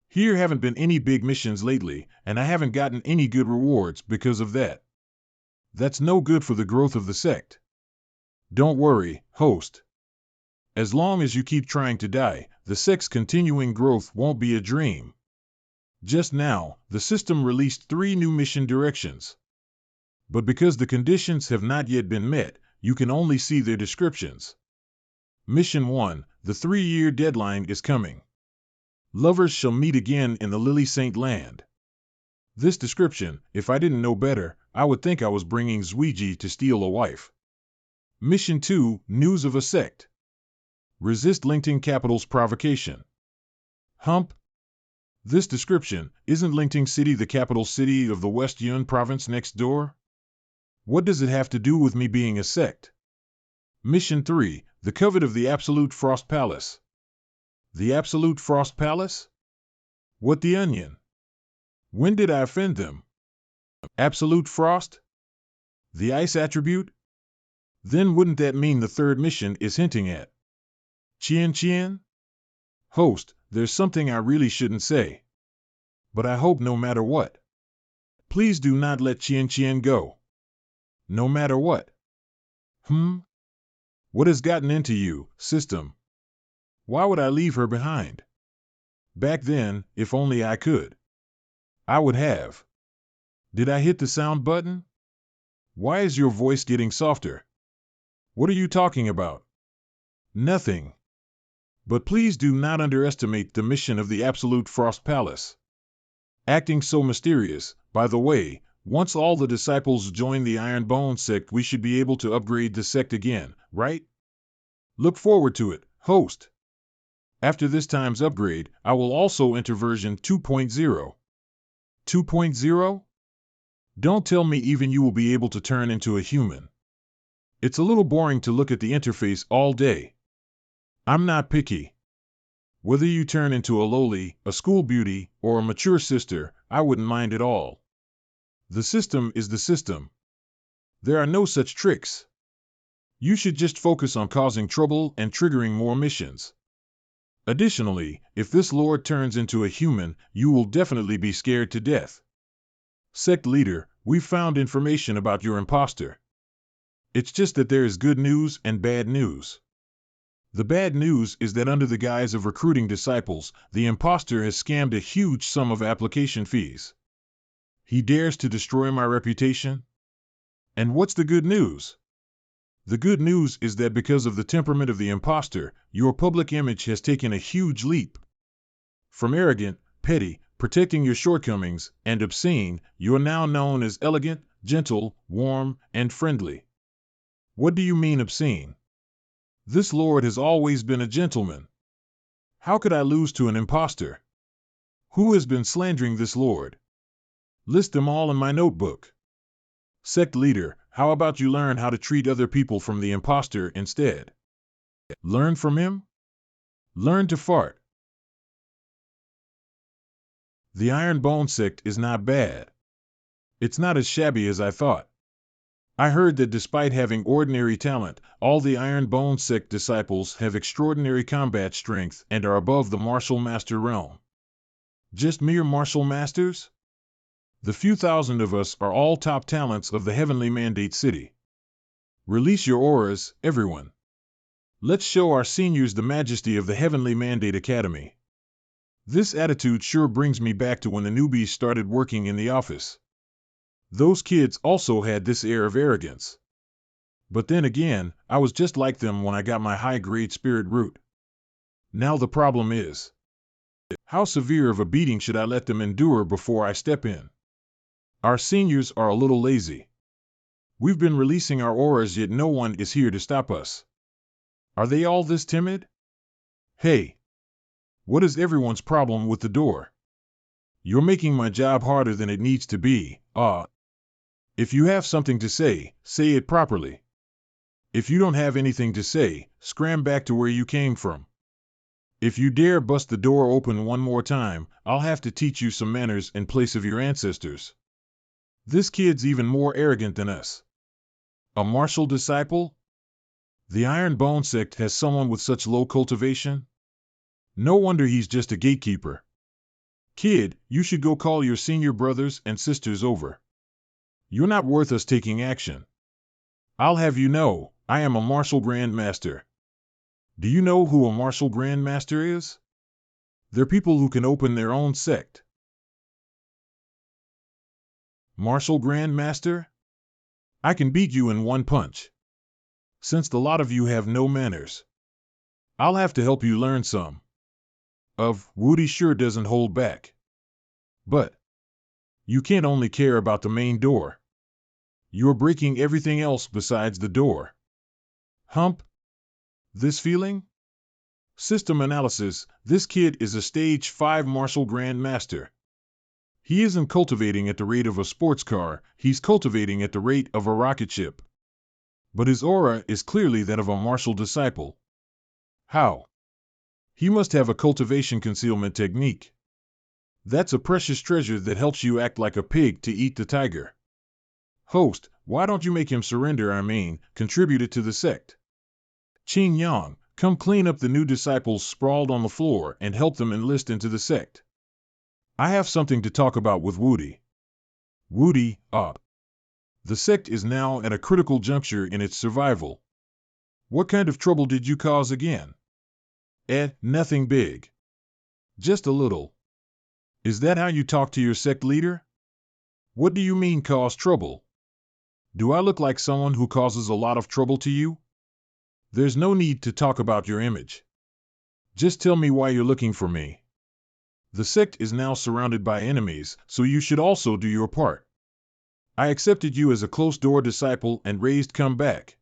Here haven't been any big missions lately, and I haven't gotten any good rewards because of that. That's no good for the growth of the sect. Don't worry, host. As long as you keep trying to die, the sect's continuing growth won't be a dream. Just now, the system released 3 new mission directions. But because the conditions have not yet been met, you can only see their descriptions. Mission 1, the 3-year deadline is coming. Lovers shall meet again in the Lily Saint Land. This description, if I didn't know better, I would think I was bringing Zuiji to steal a wife. Mission 2, news of a sect. Resist Lingting Capital's provocation. Hump. This description, isn't Lingting City the capital city of the West Yun province next door? What does it have to do with me being a sect? Mission 3, the covet of the Absolute Frost Palace. The Absolute Frost Palace? What the onion? When did I offend them? Absolute frost? The ice attribute? Then wouldn't that mean the third mission is hinting at Qian Qian? Host, there's something I really shouldn't say. But I hope no matter what. Please do not let Qian Qian go. No matter what. What has gotten into you, system? Why would I leave her behind? Back then, if only I could. I would have. Did I hit the sound button? Why is your voice getting softer? What are you talking about? Nothing. But please do not underestimate the mission of the Absolute Frost Palace. Acting so mysterious, by the way, once all the disciples join the Iron Bone Sect, we should be able to upgrade the sect again, right? Look forward to it, host. After this time's upgrade, I will also enter version 2.0. 2.0? Don't tell me even you will be able to turn into a human. It's a little boring to look at the interface all day. I'm not picky. Whether you turn into a lowly, a school beauty, or a mature sister, I wouldn't mind at all. The system is the system. There are no such tricks. You should just focus on causing trouble and triggering more missions. Additionally, if this lord turns into a human, you will definitely be scared to death. Sect leader, we've found information about your imposter. It's just that there is good news and bad news. The bad news is that under the guise of recruiting disciples, the imposter has scammed a huge sum of application fees. He dares to destroy my reputation? And what's the good news? The good news is that because of the temperament of the imposter, your public image has taken a huge leap. From arrogant, petty, protecting your shortcomings, and obscene, you are now known as elegant, gentle, warm, and friendly. What do you mean obscene? This lord has always been a gentleman. How could I lose to an imposter? Who has been slandering this lord? List them all in my notebook. Sect leader, how about you learn how to treat other people from the imposter instead? Learn from him? Learn to fart. The Iron Bone Sect is not bad. It's not as shabby as I thought. I heard that despite having ordinary talent, all the Iron Bone Sect disciples have extraordinary combat strength and are above the martial master realm. Just mere martial masters? The few thousand of us are all top talents of the Heavenly Mandate City. Release your auras, everyone. Let's show our seniors the majesty of the Heavenly Mandate Academy. This attitude sure brings me back to when the newbies started working in the office. Those kids also had this air of arrogance. But then again, I was just like them when I got my high-grade spirit root. Now the problem is, how severe of a beating should I let them endure before I step in? Our seniors are a little lazy. We've been releasing our auras, yet no one is here to stop us. Are they all this timid? Hey! What is everyone's problem with the door? You're making my job harder than it needs to be. If you have something to say it properly. If you don't have anything to say, scram back to where you came from. If you dare bust the door open one more time, I'll have to teach you some manners in place of your ancestors. This kid's even more arrogant than us. A martial disciple? The Iron Bone Sect has someone with such low cultivation? No wonder he's just a gatekeeper. Kid, you should go call your senior brothers and sisters over. You're not worth us taking action. I'll have you know, I am a martial grandmaster. Do you know who a martial grandmaster is? They're people who can open their own sect. Martial grandmaster? I can beat you in one punch. Since the lot of you have no manners, I'll have to help you learn some. Woody sure doesn't hold back. But you can't only care about the main door. You're breaking everything else besides the door. Hump? This feeling? System analysis, this kid is a stage 5 martial grandmaster. He isn't cultivating at the rate of a sports car, he's cultivating at the rate of a rocket ship. But his aura is clearly that of a martial disciple. How? He must have a cultivation concealment technique. That's a precious treasure that helps you act like a pig to eat the tiger. Host, why don't you make him surrender? Contribute it to the sect. Qing Yang, come clean up the new disciples sprawled on the floor and help them enlist into the sect. I have something to talk about with Woody. Woody, up. The sect is now at a critical juncture in its survival. What kind of trouble did you cause again? Nothing big. Just a little. Is that how you talk to your sect leader? What do you mean cause trouble? Do I look like someone who causes a lot of trouble to you? There's no need to talk about your image. Just tell me why you're looking for me. The sect is now surrounded by enemies, so you should also do your part. I accepted you as a closed-door disciple and raised come back.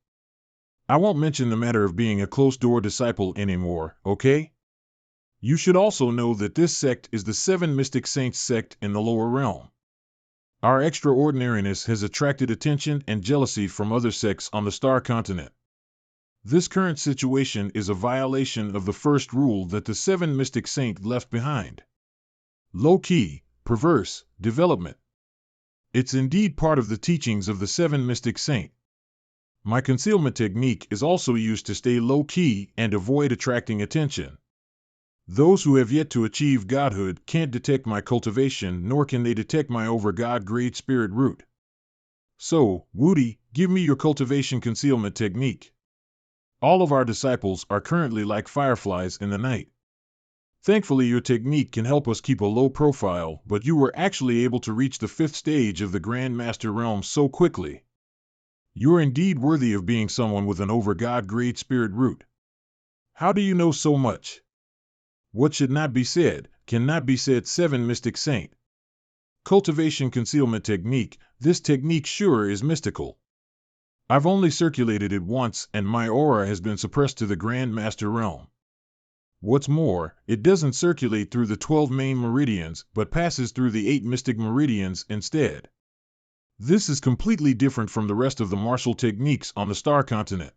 I won't mention the matter of being a closed-door disciple anymore, okay? You should also know that this sect is the Seven Mystic Saints sect in the lower realm. Our extraordinariness has attracted attention and jealousy from other sects on the Star Continent. This current situation is a violation of the first rule that the Seven Mystic Saints left behind. Low-key, perverse, development. It's indeed part of the teachings of the Seven Mystic Saints. My concealment technique is also used to stay low-key and avoid attracting attention. Those who have yet to achieve godhood can't detect my cultivation, nor can they detect my over-God grade spirit root. So, Woody, give me your cultivation concealment technique. All of our disciples are currently like fireflies in the night. Thankfully, your technique can help us keep a low profile, but you were actually able to reach the 5th stage of the Grand Master realm so quickly. You are indeed worthy of being someone with an over-God grade spirit root. How do you know so much? What should not be said, cannot be said. Seven Mystic Saint. Cultivation concealment technique. This technique sure is mystical. I've only circulated it once and my aura has been suppressed to the Grand Master realm. What's more, it doesn't circulate through the 12 main meridians, but passes through the 8 mystic meridians instead. This is completely different from the rest of the martial techniques on the Star Continent.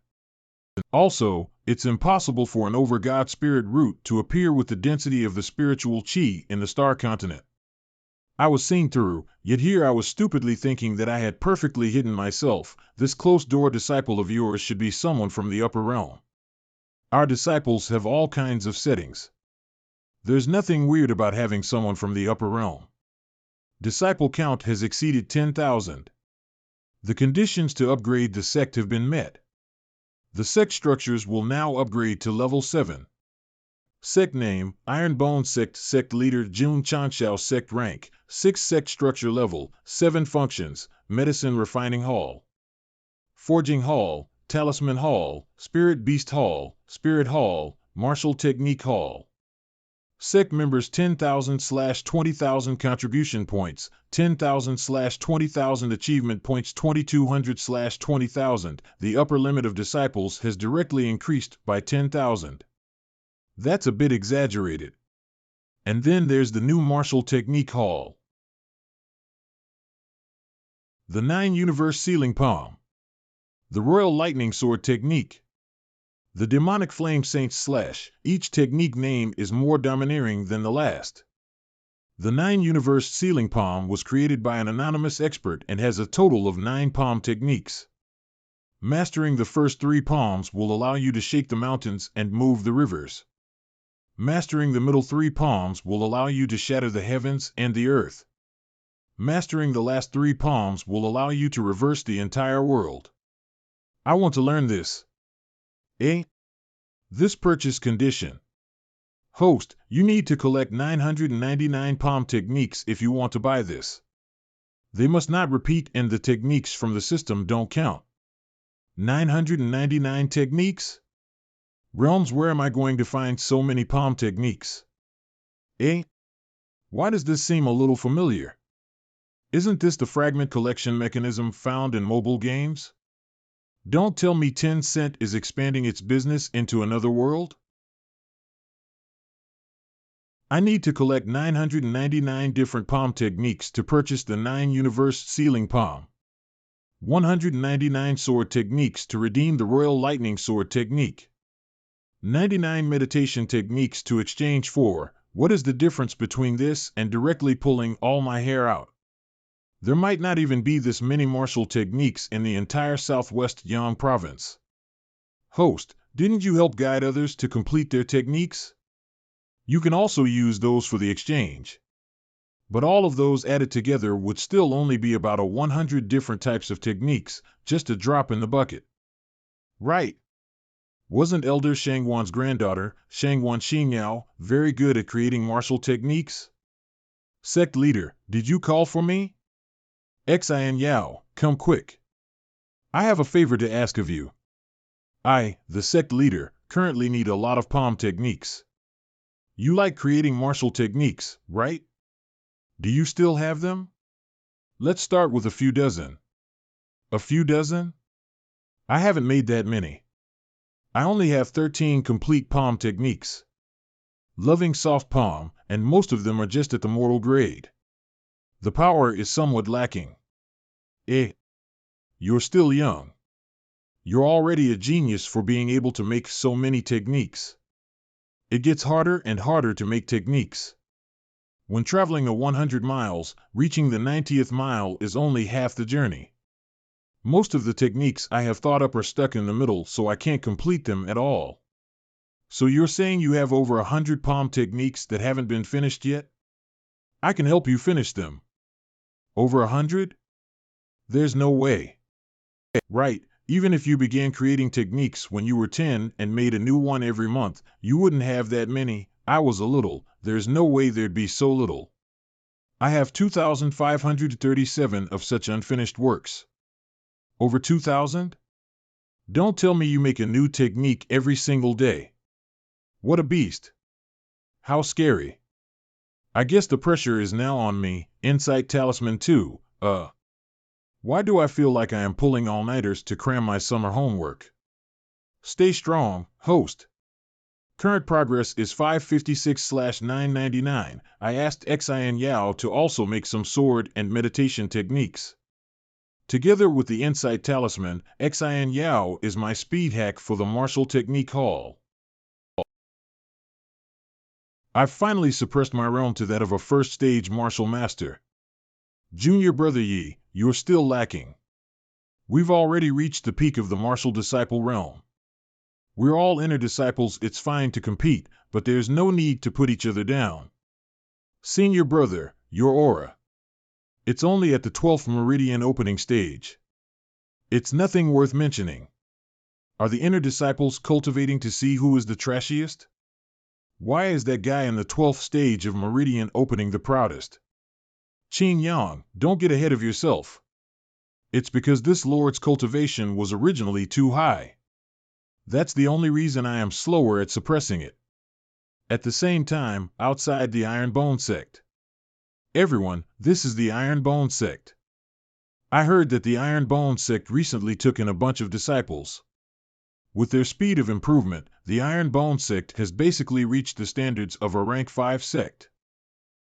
Also, it's impossible for an over-God spirit root to appear with the density of the spiritual chi in the Star Continent. I was seen through, yet here I was stupidly thinking that I had perfectly hidden myself. This closed-door disciple of yours should be someone from the upper realm. Our disciples have all kinds of settings. There's nothing weird about having someone from the upper realm. Disciple count has exceeded 10,000. The conditions to upgrade the sect have been met. The sect structures will now upgrade to level 7. Sect name, Ironbone Sect. Sect leader, Jun Chanxiao. Sect rank, 6. Sect structure level, 7. Functions, Medicine Refining Hall, Forging Hall, Talisman Hall, Spirit Beast Hall, Spirit Hall, Martial Technique Hall. Sect members 10,000/20,000 contribution points, 10,000/20,000 achievement points, 2,200/20,000. The upper limit of disciples has directly increased by 10,000. That's a bit exaggerated. And then there's the new Martial Technique Hall. The 9 Universe Sealing Palm. The Royal Lightning Sword Technique. The Demonic Flame Saints Slash. Each technique name is more domineering than the last. The 9 Universe Sealing Palm was created by an anonymous expert and has a total of 9 palm techniques. Mastering the first 3 palms will allow you to shake the mountains and move the rivers. Mastering the middle 3 palms will allow you to shatter the heavens and the earth. Mastering the last 3 palms will allow you to reverse the entire world. I want to learn this. This purchase condition. Host, you need to collect 999 palm techniques if you want to buy this. They must not repeat and the techniques from the system don't count. 999 techniques? Realms, where am I going to find so many palm techniques? Why does this seem a little familiar? Isn't this the fragment collection mechanism found in mobile games? Don't tell me Tencent is expanding its business into another world? I need to collect 999 different palm techniques to purchase the 9 Universe Sealing Palm. 199 sword techniques to redeem the Royal Lightning Sword technique. 99 meditation techniques to exchange for What is the difference between this and directly pulling all my hair out? There might not even be this many martial techniques in the entire southwest Yang province. Host, didn't you help guide others to complete their techniques? You can also use those for the exchange. But all of those added together would still only be about 100 different types of techniques, just a drop in the bucket. Right. Wasn't Elder Shangwan's granddaughter, Shangwan Xingyao, very good at creating martial techniques? Sect leader, did you call for me? Xian Yao, come quick. I have a favor to ask of you. I, the sect leader, currently need a lot of palm techniques. You like creating martial techniques, right? Do you still have them? Let's start with a few dozen. A few dozen? I haven't made that many. I only have 13 complete palm techniques. Loving soft palm, and most of them are just at the mortal grade. The power is somewhat lacking. You're still young. You're already a genius for being able to make so many techniques. It gets harder and harder to make techniques. When traveling 100 miles, reaching the 90th mile is only half the journey. Most of the techniques I have thought up are stuck in the middle, so I can't complete them at all. So you're saying you have over 100 palm techniques that haven't been finished yet? I can help you finish them. Over 100? There's no way. Right, even if you began creating techniques when you were 10 and made a new one every month, you wouldn't have that many. I was a little, there's no way there'd be so little. I have 2,537 of such unfinished works. Over 2,000? Don't tell me you make a new technique every single day. What a beast. How scary. I guess the pressure is now on me, Insight Talisman too. Why do I feel like I am pulling all-nighters to cram my summer homework? Stay strong, host. Current progress is 556/999. I asked Xian Yao to also make some sword and meditation techniques. Together with the Insight Talisman, Xian Yao is my speed hack for the Martial Technique Hall. I've finally suppressed my realm to that of a first-stage martial master. Junior Brother Yi, you're still lacking. We've already reached the peak of the martial disciple realm. We're all inner disciples, it's fine to compete, but there's no need to put each other down. Senior Brother, your aura. It's only at the 12th meridian opening stage. It's nothing worth mentioning. Are the inner disciples cultivating to see who is the trashiest? Why is that guy in the 12th stage of meridian opening the proudest? Qin Yang, don't get ahead of yourself. It's because this lord's cultivation was originally too high. That's the only reason I am slower at suppressing it. At the same time, outside the Iron Bone Sect. Everyone, this is the Iron Bone Sect. I heard that the Iron Bone Sect recently took in a bunch of disciples. With their speed of improvement, the Iron Bone Sect has basically reached the standards of a rank 5 sect.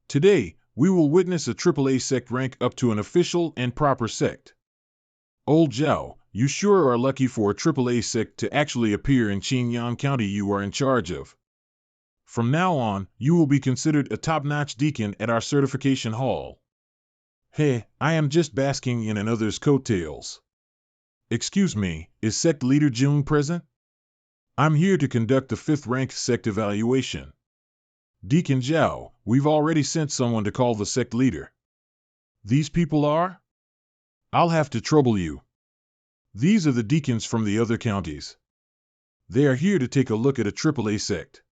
Today, we will witness a AAA sect rank up to an official and proper sect. Old Zhao, you sure are lucky for a AAA sect to actually appear in Qinyang County you are in charge of. From now on, you will be considered a top-notch deacon at our certification hall. Hey, I am just basking in another's coattails. Excuse me, is Sect Leader June present? I'm here to conduct the 5th rank sect evaluation. Deacon Zhao, we've already sent someone to call the sect leader. These people are? I'll have to trouble you. These are the deacons from the other counties. They are here to take a look at a AAA sect.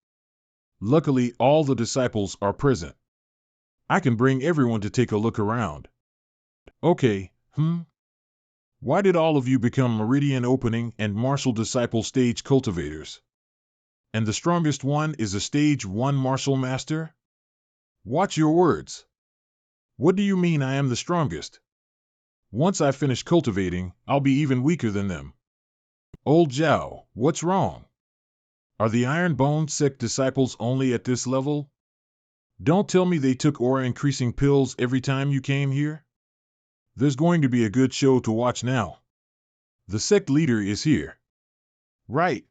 Luckily, all the disciples are present. I can bring everyone to take a look around. Okay, Why did all of you become Meridian Opening and Martial Disciple Stage Cultivators? And the strongest one is a Stage 1 Martial Master? Watch your words. What do you mean I am the strongest? Once I finish cultivating, I'll be even weaker than them. Old Zhao, what's wrong? Are the Iron Bone Sect disciples only at this level? Don't tell me they took aura-increasing pills every time you came here? There's going to be a good show to watch now. The sect leader is here. Right.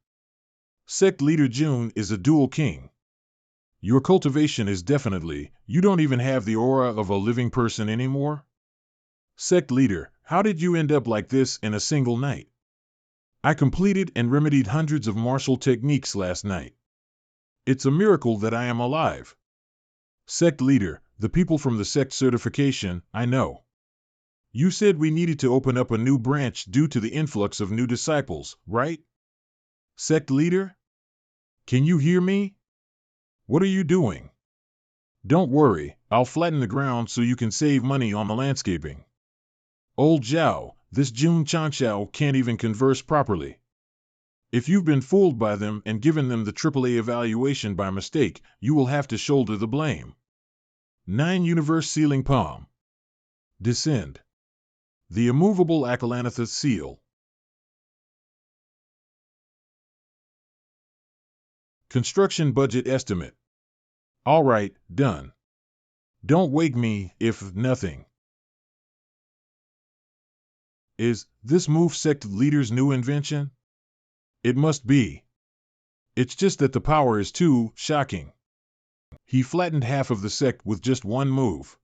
Sect leader June is a dual king. Your cultivation is definitely, you don't even have the aura of a living person anymore? Sect leader, how did you end up like this in a single night? I completed and remedied hundreds of martial techniques last night. It's a miracle that I am alive. Sect leader, the people from the sect certification, I know. You said we needed to open up a new branch due to the influx of new disciples, right? Sect leader? Can you hear me? What are you doing? Don't worry, I'll flatten the ground so you can save money on the landscaping. Old Zhao, this Jun Changshao can't even converse properly. If you've been fooled by them and given them the AAA evaluation by mistake, you will have to shoulder the blame. 9 Universe Sealing Palm. Descend. The immovable Acalanthus seal. Construction budget estimate. All right, done. Don't wake me, if nothing. Is this move sect leader's new invention? It must be. It's just that the power is too shocking. He flattened half of the sect with just one move.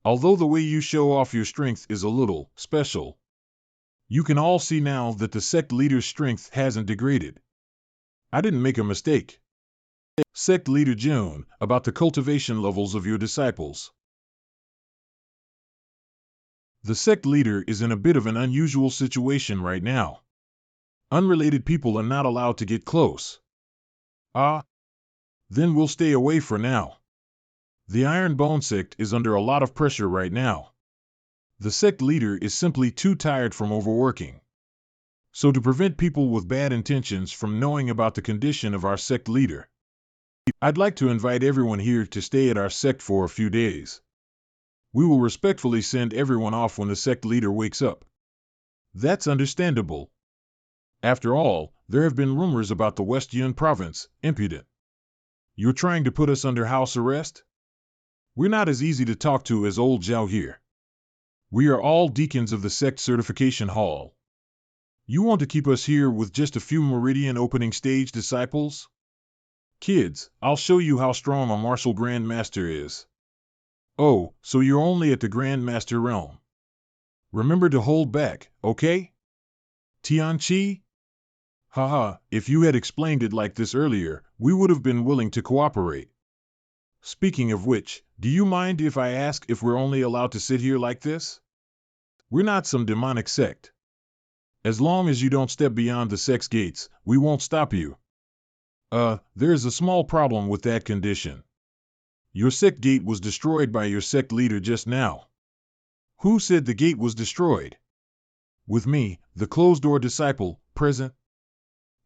Although the way you show off your strength is a little special, you can all see now that the sect leader's strength hasn't degraded. I didn't make a mistake. Sect leader June, about the cultivation levels of your disciples. The sect leader is in a bit of an unusual situation right now. Unrelated people are not allowed to get close. Then we'll stay away for now. The Iron Bone sect is under a lot of pressure right now. The sect leader is simply too tired from overworking. So to prevent people with bad intentions from knowing about the condition of our sect leader, I'd like to invite everyone here to stay at our sect for a few days. We will respectfully send everyone off when the sect leader wakes up. That's understandable. After all, there have been rumors about the West Yun province, impudent. You're trying to put us under house arrest? We're not as easy to talk to as old Zhao here. We are all deacons of the sect certification hall. You want to keep us here with just a few Meridian opening stage disciples? Kids, I'll show you how strong a martial grandmaster is. Oh, so you're only at the grandmaster realm. Remember to hold back, okay? Tianqi? Haha, if you had explained it like this earlier, we would have been willing to cooperate. Speaking of which, do you mind if I ask if we're only allowed to sit here like this? We're not some demonic sect. As long as you don't step beyond the sect's gates, we won't stop you. There's a small problem with that condition. Your sect gate was destroyed by your sect leader just now. Who said the gate was destroyed? With me, the closed-door disciple, present.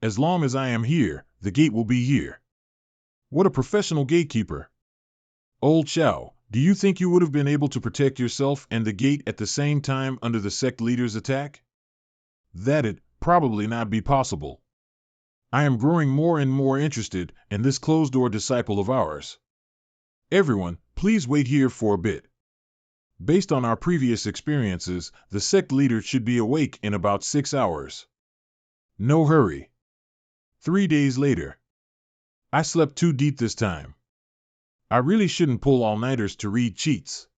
As long as I am here, the gate will be here. What a professional gatekeeper. Old Xiao, do you think you would have been able to protect yourself and the gate at the same time under the sect leader's attack? That'd probably not be possible. I am growing more and more interested in this closed-door disciple of ours. Everyone, please wait here for a bit. Based on our previous experiences, the sect leader should be awake in about 6 hours. No hurry. 3 days later. I slept too deep this time. I really shouldn't pull all-nighters to read cheats.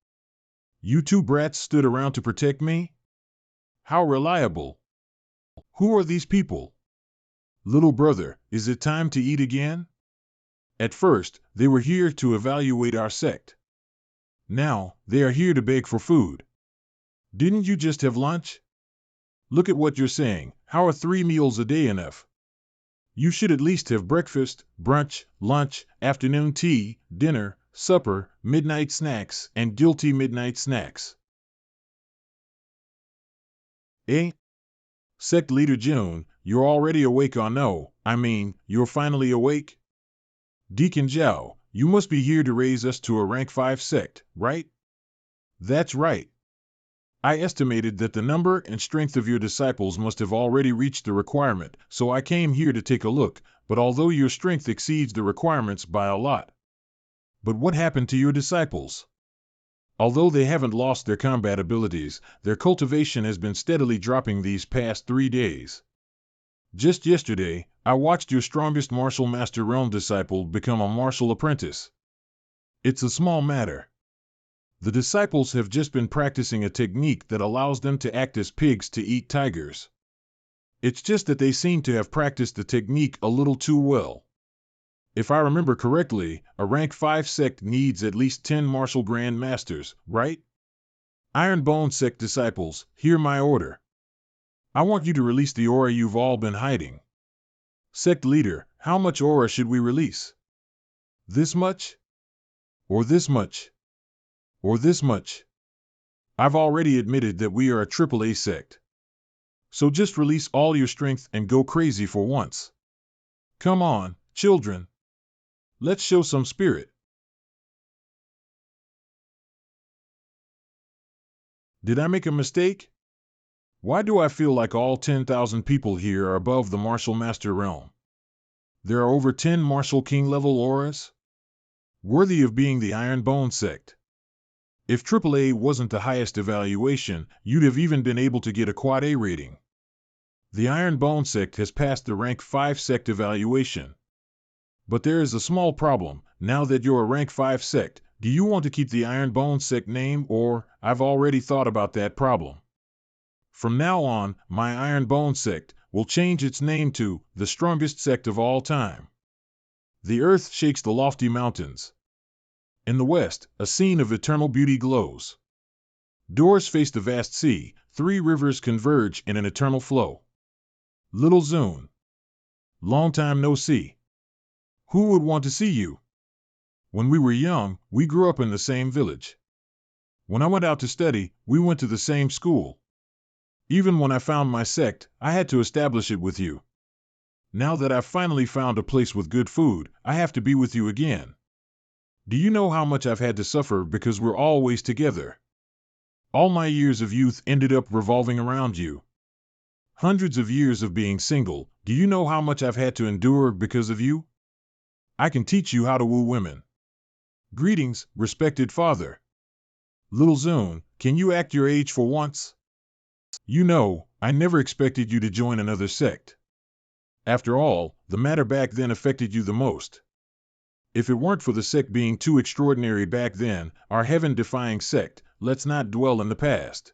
You two brats stood around to protect me? How reliable. Who are these people? Little brother, is it time to eat again? At first, they were here to evaluate our sect. Now, they are here to beg for food. Didn't you just have lunch? Look at what you're saying. How are 3 meals a day enough? You should at least have breakfast, brunch, lunch, afternoon tea, dinner, supper, midnight snacks, and guilty midnight snacks. Eh? Sect leader June, you're already awake or no? I mean, you're finally awake? Deacon Zhao, you must be here to raise us to a rank 5 sect, right? That's right. I estimated that the number and strength of your disciples must have already reached the requirement, so I came here to take a look, but although your strength exceeds the requirements by a lot. But what happened to your disciples? Although they haven't lost their combat abilities, their cultivation has been steadily dropping these past 3 days. Just yesterday, I watched your strongest martial master realm disciple become a martial apprentice. It's a small matter. The disciples have just been practicing a technique that allows them to act as pigs to eat tigers. It's just that they seem to have practiced the technique a little too well. If I remember correctly, a rank 5 sect needs at least 10 martial grand masters, right? Iron Bone sect disciples, hear my order. I want you to release the aura you've all been hiding. Sect leader, how much aura should we release? This much? Or this much? Or this much? I've already admitted that we are a AAA sect. So just release all your strength and go crazy for once. Come on, children. Let's show some spirit. Did I make a mistake? Why do I feel like all 10,000 people here are above the Martial Master realm? There are over 10 Martial King level auras? Worthy of being the Iron Bone sect. If AAA wasn't the highest evaluation, you'd have even been able to get a Quad A rating. The Iron Bone sect has passed the rank 5 sect evaluation. But there is a small problem. Now that you're a rank 5 sect, do you want to keep the Iron Bone sect name, or I've already thought about that problem. From now on, my Iron Bone sect will change its name to the strongest sect of all time. The earth shakes the lofty mountains. In the west, a scene of eternal beauty glows. Doors face the vast sea, 3 rivers converge in an eternal flow. Little Zune. Long time no see. Who would want to see you? When we were young, we grew up in the same village. When I went out to study, we went to the same school. Even when I found my sect, I had to establish it with you. Now that I've finally found a place with good food, I have to be with you again. Do you know how much I've had to suffer because we're always together? All my years of youth ended up revolving around you. Hundreds of years of being single, do you know how much I've had to endure because of you? I can teach you how to woo women. Greetings, respected father. Little Zune, can you act your age for once? You know, I never expected you to join another sect. After all, the matter back then affected you the most. If it weren't for the sect being too extraordinary back then, our heaven-defying sect, let's not dwell in the past.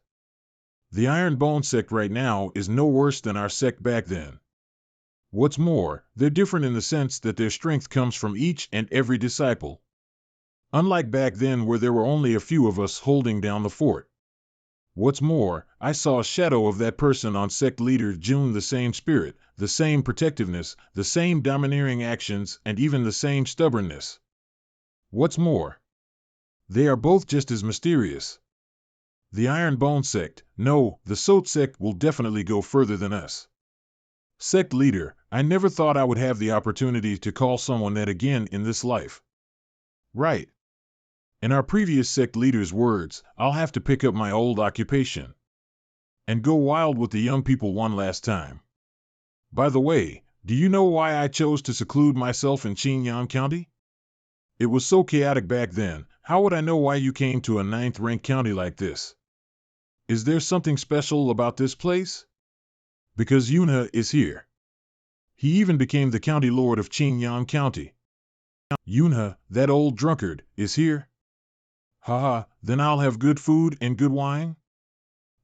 The Iron Bone sect right now is no worse than our sect back then. What's more, they're different in the sense that their strength comes from each and every disciple. Unlike back then where there were only a few of us holding down the fort. What's more, I saw a shadow of that person on sect leader June, the same spirit, the same protectiveness, the same domineering actions, and even the same stubbornness. What's more, they are both just as mysterious. The Iron Bone sect, no, the Sect sect will definitely go further than us. Sect leader, I never thought I would have the opportunity to call someone that again in this life. Right. In our previous sect leader's words, I'll have to pick up my old occupation and go wild with the young people one last time. By the way, do you know why I chose to seclude myself in Qingyang County? It was so chaotic back then, how would I know why you came to a 9th-ranked county like this? Is there something special about this place? Because Yunhe is here. He even became the county lord of Qingyang County. Yunhe, that old drunkard, is here? Haha, then I'll have good food and good wine?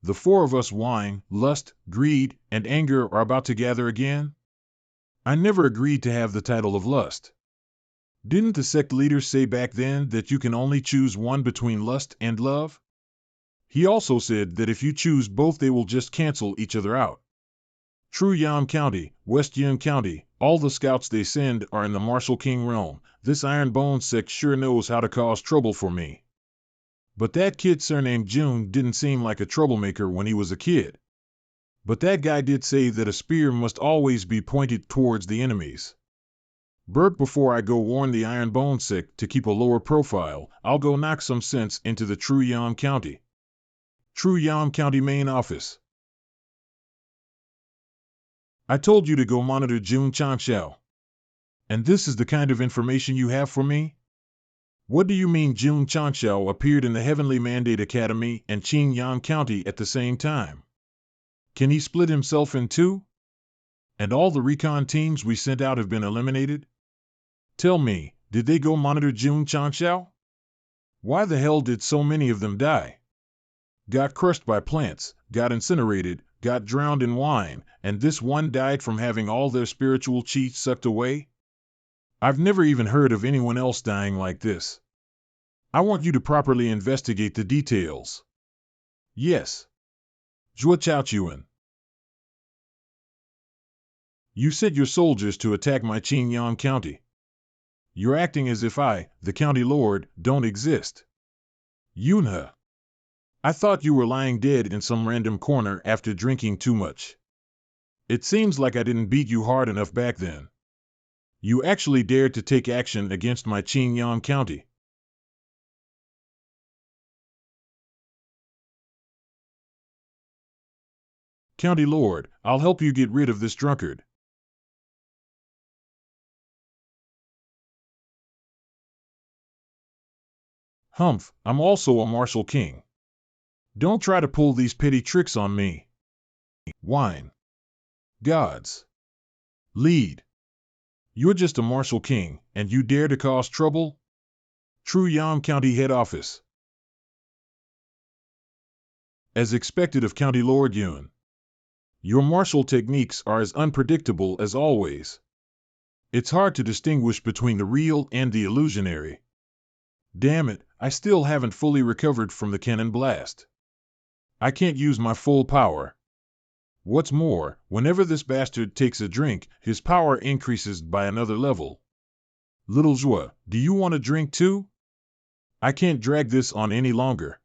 The 4 of us wine, lust, greed, and anger are about to gather again? I never agreed to have the title of lust. Didn't the sect leader say back then that you can only choose one between lust and love? He also said that if you choose both they will just cancel each other out. True Yam County, West Yin County, all the scouts they send are in the Martial King realm. This Iron Bone sect sure knows how to cause trouble for me. But that kid surnamed June didn't seem like a troublemaker when he was a kid. But that guy did say that a spear must always be pointed towards the enemies. Burke, before I go warn the Iron Bone sect to keep a lower profile, I'll go knock some sense into the True Yam County. True Yam County main office. I told you to go monitor June Chanxiao. And this is the kind of information you have for me? What do you mean June Chanxiao appeared in the Heavenly Mandate Academy and Qingyang County at the same time? Can he split himself in two? And all the recon teams we sent out have been eliminated? Tell me, did they go monitor Jun Changxiao? Why the hell did so many of them die? Got crushed by plants, got incinerated, got drowned in wine, and this one died from having all their spiritual chi sucked away? I've never even heard of anyone else dying like this. I want you to properly investigate the details. Yes. Zhuo Chaochuan. You sent your soldiers to attack my Qingyang County. You're acting as if I, the county lord, don't exist. Yunhe. I thought you were lying dead in some random corner after drinking too much. It seems like I didn't beat you hard enough back then. You actually dared to take action against my Qingyang County. County Lord, I'll help you get rid of this drunkard. Humph, I'm also a martial king. Don't try to pull these petty tricks on me. Wine. Gods. Lead. You're just a martial king, and you dare to cause trouble? Truyang County Head Office. As expected of County Lord Yun. Your martial techniques are as unpredictable as always. It's hard to distinguish between the real and the illusionary. Damn it, I still haven't fully recovered from the cannon blast. I can't use my full power. What's more, whenever this bastard takes a drink, his power increases by another level. Little Zhuo, do you want a drink too? I can't drag this on any longer.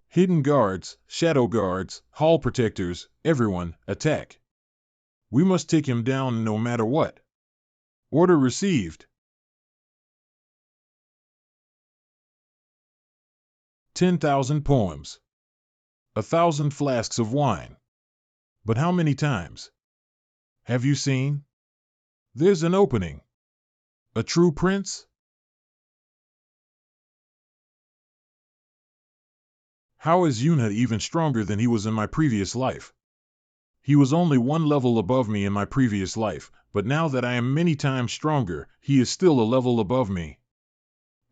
Hidden guards, shadow guards, hall protectors, everyone, attack. We must take him down no matter what. Order received. 10,000 poems. 1,000 flasks of wine. But how many times? Have you seen? There's an opening. A true prince? How is Yunhe even stronger than he was in my previous life? He was only one level above me in my previous life, but now that I am many times stronger, he is still a level above me.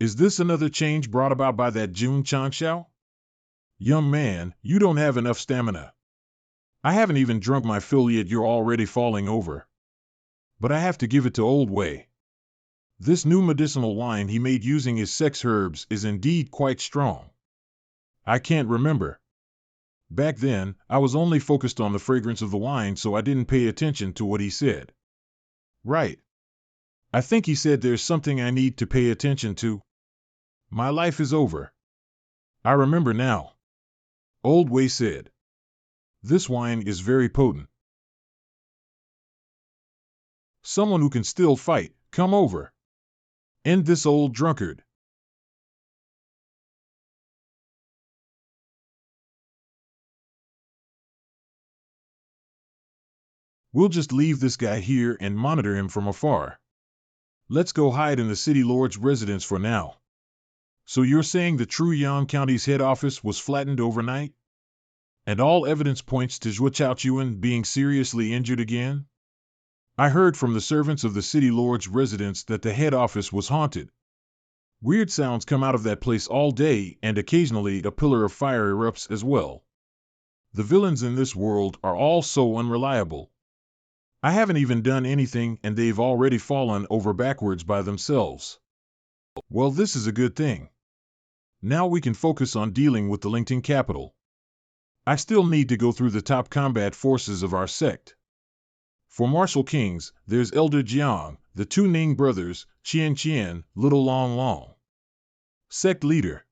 Is this another change brought about by that Jun Changxiao? Young man, you don't have enough stamina. I haven't even drunk my fill yet, you're already falling over. But I have to give it to Old Wei. This new medicinal wine he made using his sex herbs is indeed quite strong. I can't remember. Back then, I was only focused on the fragrance of the wine, so I didn't pay attention to what he said. Right. I think he said there's something I need to pay attention to. My life is over. I remember now. Old Wei said. This wine is very potent. Someone who can still fight, come over. End this old drunkard. We'll just leave this guy here and monitor him from afar. Let's go hide in the city lord's residence for now. So you're saying the Truyang County's head office was flattened overnight? And all evidence points to Zhuo Chaochuan being seriously injured again? I heard from the servants of the city lord's residence that the head office was haunted. Weird sounds come out of that place all day, and occasionally a pillar of fire erupts as well. The villains in this world are all so unreliable. I haven't even done anything and they've already fallen over backwards by themselves. Well, this is a good thing. Now we can focus on dealing with the Lingting capital. I still need to go through the top combat forces of our sect. For martial kings, there's Elder Jiang, the two Ning brothers, Qian Qian, Little Long Long. Sect leader.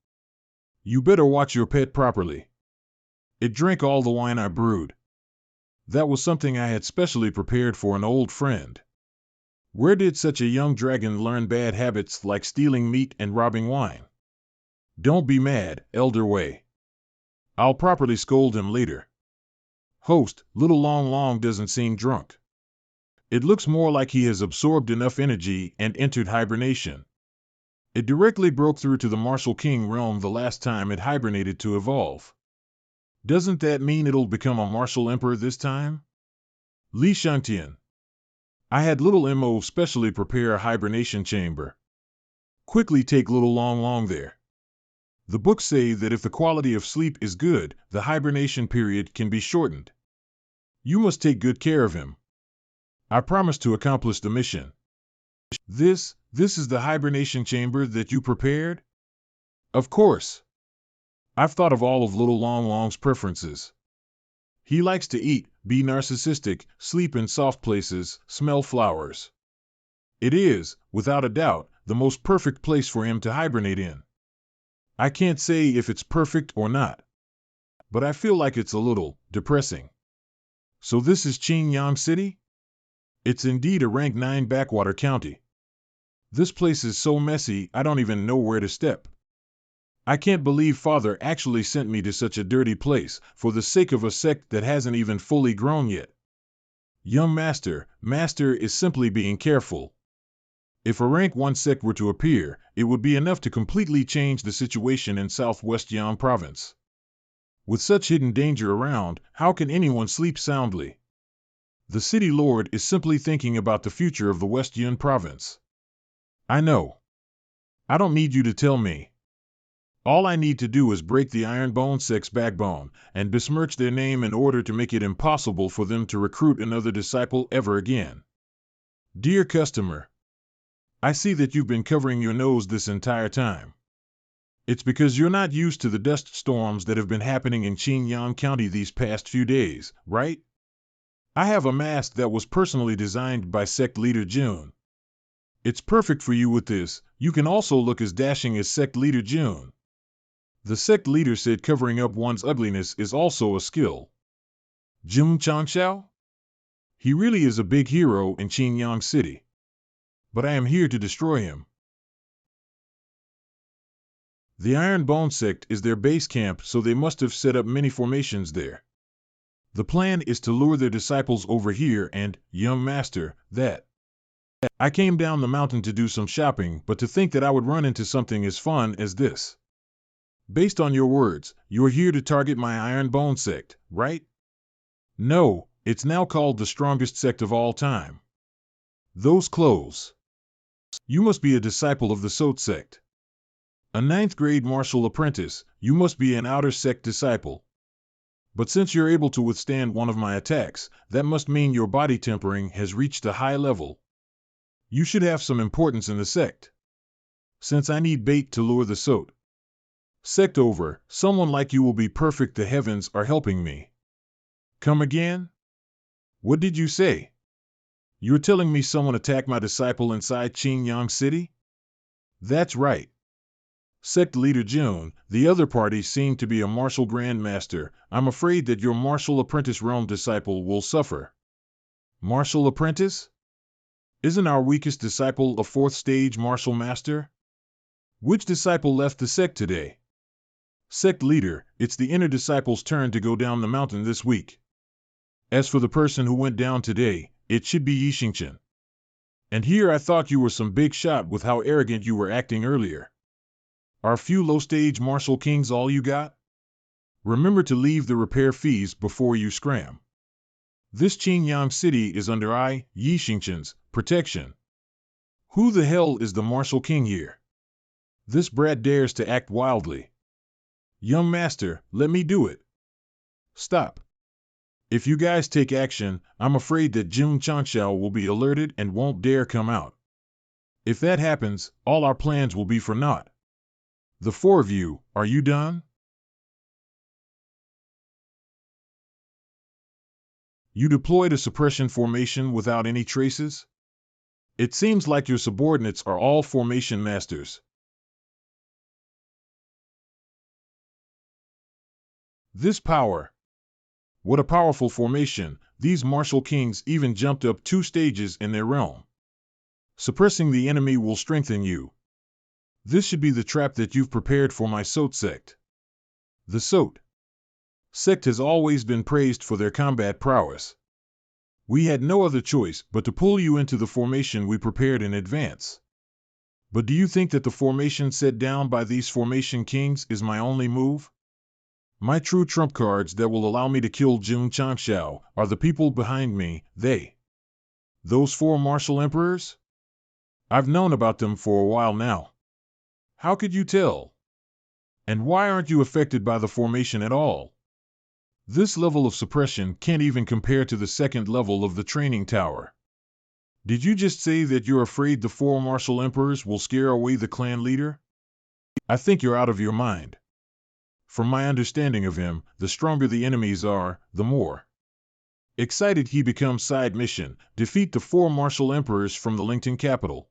You better watch your pet properly. It drank all the wine I brewed. That was something I had specially prepared for an old friend. Where did such a young dragon learn bad habits like stealing meat and robbing wine? Don't be mad, Elder Wei. I'll properly scold him later. Host, Little Long Long doesn't seem drunk. It looks more like he has absorbed enough energy and entered hibernation. It directly broke through to the martial king realm the last time it hibernated to evolve. Doesn't that mean it'll become a martial emperor this time? Li Shangtian. I had little Mo specially prepare a hibernation chamber. Quickly take little long there. The books say that if the quality of sleep is good, the hibernation period can be shortened. You must take good care of him. I promise to accomplish the mission. This is the hibernation chamber that you prepared? Of course. I've thought of all of little Long's preferences. He likes to eat, be narcissistic, sleep in soft places, smell flowers. It is, without a doubt, the most perfect place for him to hibernate in. I can't say if it's perfect or not, but I feel like it's a little depressing. So this is Qingyang City? It's indeed a rank 9 backwater county. This place is so messy, I don't even know where to step. I can't believe Father actually sent me to such a dirty place, for the sake of a sect that hasn't even fully grown yet. Young Master is simply being careful. If a rank 1 sect were to appear, it would be enough to completely change the situation in southwest Yan province. With such hidden danger around, how can anyone sleep soundly? The city lord is simply thinking about the future of the West Yun province. I know. I don't need you to tell me. All I need to do is break the Ironbone sect's backbone and besmirch their name in order to make it impossible for them to recruit another disciple ever again. Dear customer, I see that you've been covering your nose this entire time. It's because you're not used to the dust storms that have been happening in Qingyang County these past few days, right? I have a mask that was personally designed by Sect Leader June. It's perfect for you with this. You can also look as dashing as Sect Leader June. The Sect Leader said covering up one's ugliness is also a skill. Jun Changxiao? He really is a big hero in Qingyang City. But I am here to destroy him. The Ironbone sect is their base camp, so they must have set up many formations there. The plan is to lure their disciples over here and, young master, that. I came down the mountain to do some shopping, but to think that I would run into something as fun as this. Based on your words, you're here to target my Ironbone sect, right? No, it's now called the strongest sect of all time. Those clothes. You must be a disciple of the Sot sect. A 9th grade martial apprentice, you must be an outer sect disciple. But since you're able to withstand one of my attacks, that must mean your body tempering has reached a high level. You should have some importance in the sect. Since I need bait to lure the Sot sect over, someone like you will be perfect. The heavens are helping me. Come again? What did you say? You're telling me someone attacked my disciple inside Qingyang City? That's right. Sect Leader June, the other party seemed to be a martial grandmaster. I'm afraid that your martial apprentice realm disciple will suffer. Martial apprentice? Isn't our weakest disciple a 4th stage martial master? Which disciple left the sect today? Sect Leader, it's the inner disciple's turn to go down the mountain this week. As for the person who went down today, it should be Yixingchen. And here I thought you were some big shot with how arrogant you were acting earlier. Are few low-stage martial kings all you got? Remember to leave the repair fees before you scram. This Qingyang City is under Yixingchen's protection. Who the hell is the martial king here? This brat dares to act wildly. Young master, let me do it. Stop. If you guys take action, I'm afraid that Jun Changxiao will be alerted and won't dare come out. If that happens, all our plans will be for naught. The 4 of you, are you done? You deployed a suppression formation without any traces? It seems like your subordinates are all formation masters. This power. What a powerful formation. These martial kings even jumped up 2 stages in their realm. Suppressing the enemy will strengthen you. This should be the trap that you've prepared for my Sot sect. The Sot sect has always been praised for their combat prowess. We had no other choice but to pull you into the formation we prepared in advance. But do you think that the formation set down by these formation kings is my only move? My true trump cards that will allow me to kill Jun Changxiao are the people behind me, they. Those four martial emperors? I've known about them for a while now. How could you tell? And why aren't you affected by the formation at all? This level of suppression can't even compare to the second level of the training tower. Did you just say that you're afraid the four martial emperors will scare away the clan leader? I think you're out of your mind. From my understanding of him, the stronger the enemies are, the more excited he becomes. Side mission: defeat the four martial emperors from the Lington capital.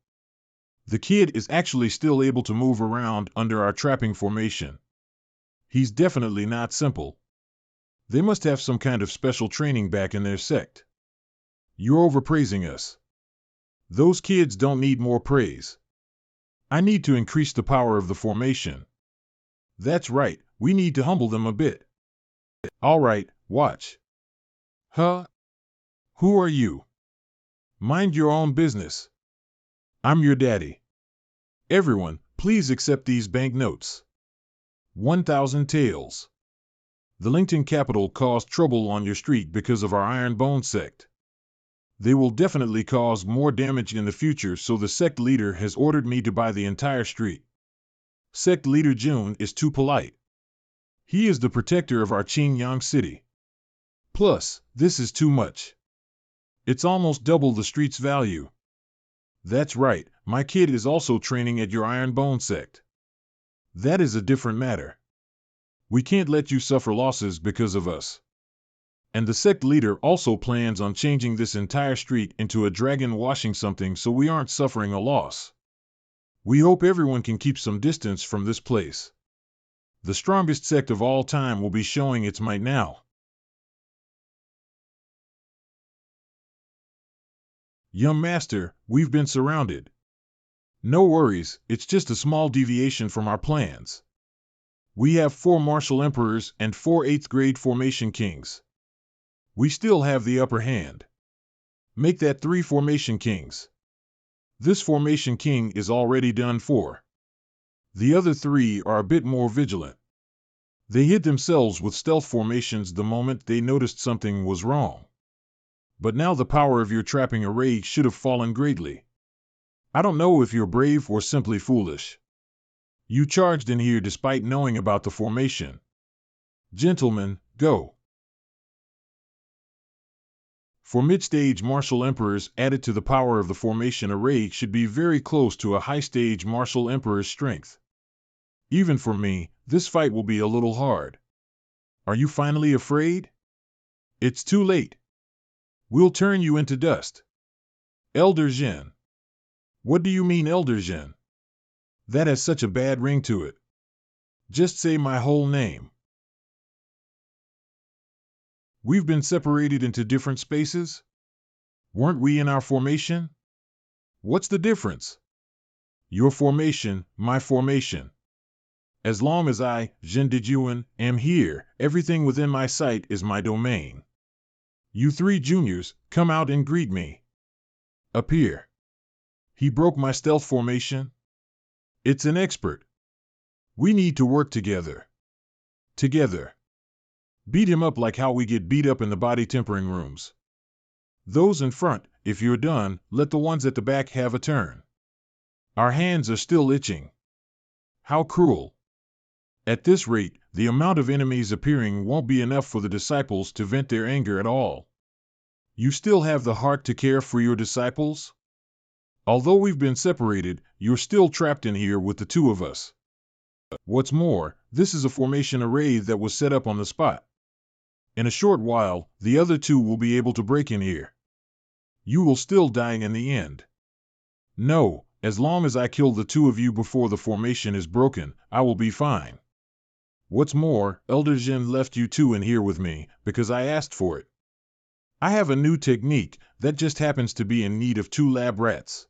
The kid is actually still able to move around under our trapping formation. He's definitely not simple. They must have some kind of special training back in their sect. You're overpraising us. Those kids don't need more praise. I need to increase the power of the formation. That's right, we need to humble them a bit. All right, watch. Huh? Who are you? Mind your own business. I'm your daddy. Everyone, please accept these banknotes. 1,000 taels. The Lington capital caused trouble on your street because of our Iron Bone sect. They will definitely cause more damage in the future, so the sect leader has ordered me to buy the entire street. Sect leader Jun is too polite. He is the protector of our Qingyang city. Plus, this is too much. It's almost double the street's value. That's right, my kid is also training at your Iron Bone sect. That is a different matter. We can't let you suffer losses because of us. And the sect leader also plans on changing this entire street into a dragon washing something, so we aren't suffering a loss. We hope everyone can keep some distance from this place. The strongest sect of all time will be showing its might now. Young master, we've been surrounded. No worries, it's just a small deviation from our plans. We have 4 martial emperors and 4 8th grade formation kings. We still have the upper hand. Make that 3 formation kings. This formation king is already done for. The other 3 are a bit more vigilant. They hid themselves with stealth formations the moment they noticed something was wrong. But now the power of your trapping array should have fallen greatly. I don't know if you're brave or simply foolish. You charged in here despite knowing about the formation. Gentlemen, go. For mid-stage martial emperors added to the power of the formation array should be very close to a high-stage martial emperor's strength. Even for me, this fight will be a little hard. Are you finally afraid? It's too late. We'll turn you into dust. Elder Jin. What do you mean, Elder Jin? That has such a bad ring to it. Just say my whole name. We've been separated into different spaces? Weren't we in our formation? What's the difference? Your formation, my formation. As long as I, Jin Dejuan, am here, everything within my sight is my domain. You 3 juniors, come out and greet me. Appear. He broke my stealth formation? It's an expert. We need to work together. Together. Beat him up like how we get beat up in the body tempering rooms. Those in front, if you're done, let the ones at the back have a turn. Our hands are still itching. How cruel. At this rate, the amount of enemies appearing won't be enough for the disciples to vent their anger at all. You still have the heart to care for your disciples? Although we've been separated, you're still trapped in here with the 2 of us. What's more, this is a formation array that was set up on the spot. In a short while, the other 2 will be able to break in here. You will still die in the end. No, as long as I kill the 2 of you before the formation is broken, I will be fine. What's more, Elder Jin left you 2 in here with me, because I asked for it. I have a new technique that just happens to be in need of 2 lab rats.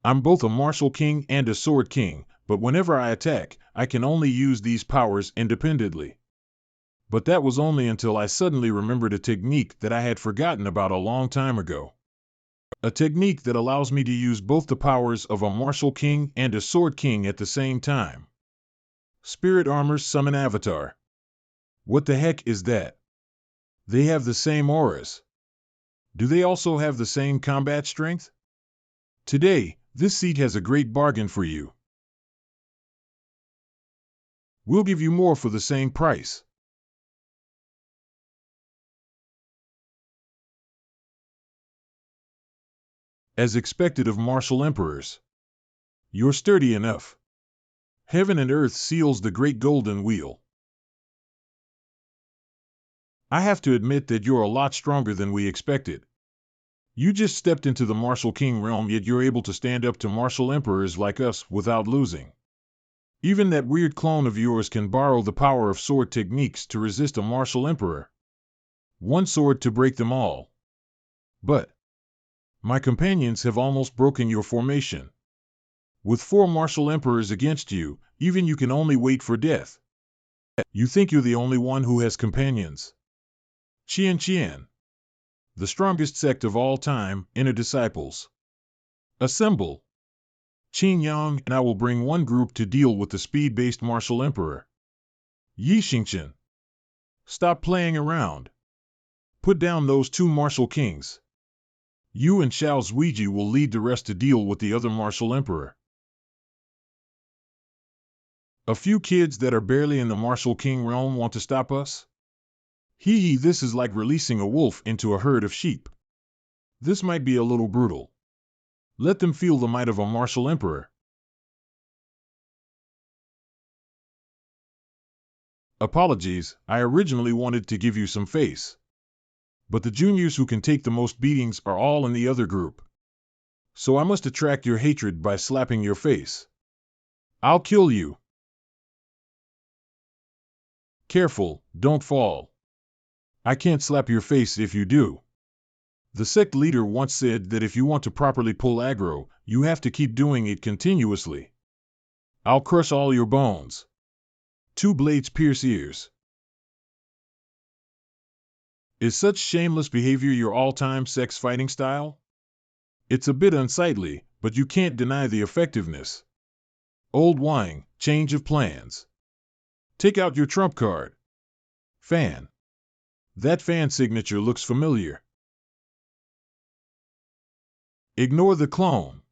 I'm both a martial king and a sword king, but whenever I attack, I can only use these powers independently. But that was only until I suddenly remembered a technique that I had forgotten about a long time ago. A technique that allows me to use both the powers of a martial king and a sword king at the same time. Spirit Armor's Summon Avatar. What the heck is that? They have the same auras. Do they also have the same combat strength? Today, this seat has a great bargain for you. We'll give you more for the same price. As expected of martial emperors. You're sturdy enough. Heaven and earth seals the great golden wheel. I have to admit that you're a lot stronger than we expected. You just stepped into the martial king realm, yet you're able to stand up to martial emperors like us without losing. Even that weird clone of yours can borrow the power of sword techniques to resist a martial emperor. One sword to break them all. But my companions have almost broken your formation. With 4 martial emperors against you, even you can only wait for death. You think you're the only one who has companions. Qian, the strongest sect of all time, inner disciples. Assemble. Qin Yang and I will bring one group to deal with the speed-based martial emperor. Yi Xingqian. Stop playing around. Put down those 2 martial kings. You and Xiao Zuiji will lead the rest to deal with the other martial emperor. A few kids that are barely in the martial king realm want to stop us? Hee, this is like releasing a wolf into a herd of sheep. This might be a little brutal. Let them feel the might of a martial emperor. Apologies, I originally wanted to give you some face. But the juniors who can take the most beatings are all in the other group. So I must attract your hatred by slapping your face. I'll kill you. Careful, don't fall. I can't slap your face if you do. The sect leader once said that if you want to properly pull aggro, you have to keep doing it continuously. I'll crush all your bones. 2 blades pierce ears. Is such shameless behavior your all-time sex fighting style? It's a bit unsightly, but you can't deny the effectiveness. Old wine, change of plans. Take out your trump card. Fan. That fan signature looks familiar. Ignore the clone.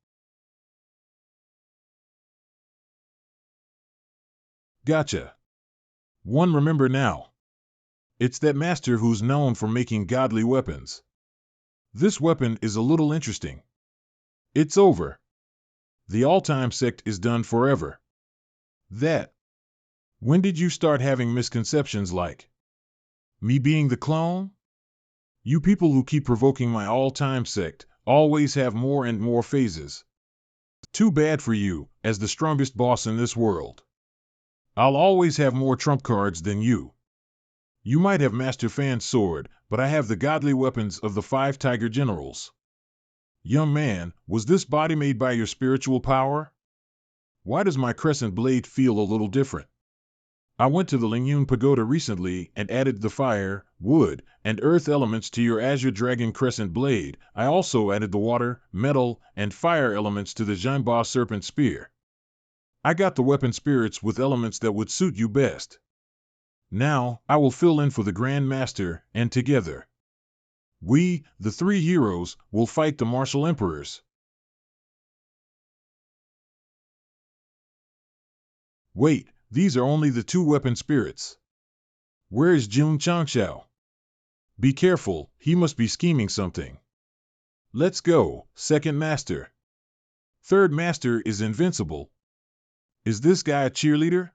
Gotcha. One remember now. It's that master who's known for making godly weapons. This weapon is a little interesting. It's over. The all-time sect is done forever. That. When did you start having misconceptions like me being the clone? You people who keep provoking my all-time sect always have more and more phases. Too bad for you, as the strongest boss in this world. I'll always have more trump cards than you. You might have Master Fan's sword, but I have the godly weapons of the 5 Tiger Generals. Young man, was this body made by your spiritual power? Why does my crescent blade feel a little different? I went to the Lingyun Pagoda recently and added the fire, wood, and earth elements to your Azure Dragon Crescent Blade. I also added the water, metal, and fire elements to the Zhanba Serpent Spear. I got the weapon spirits with elements that would suit you best. Now, I will fill in for the Grand Master, and together, we, the 3 heroes, will fight the martial emperors. Wait, these are only the 2 weapon spirits. Where is Jun Changxiao? Be careful, he must be scheming something. Let's go, second master. Third master is invincible. Is this guy a cheerleader?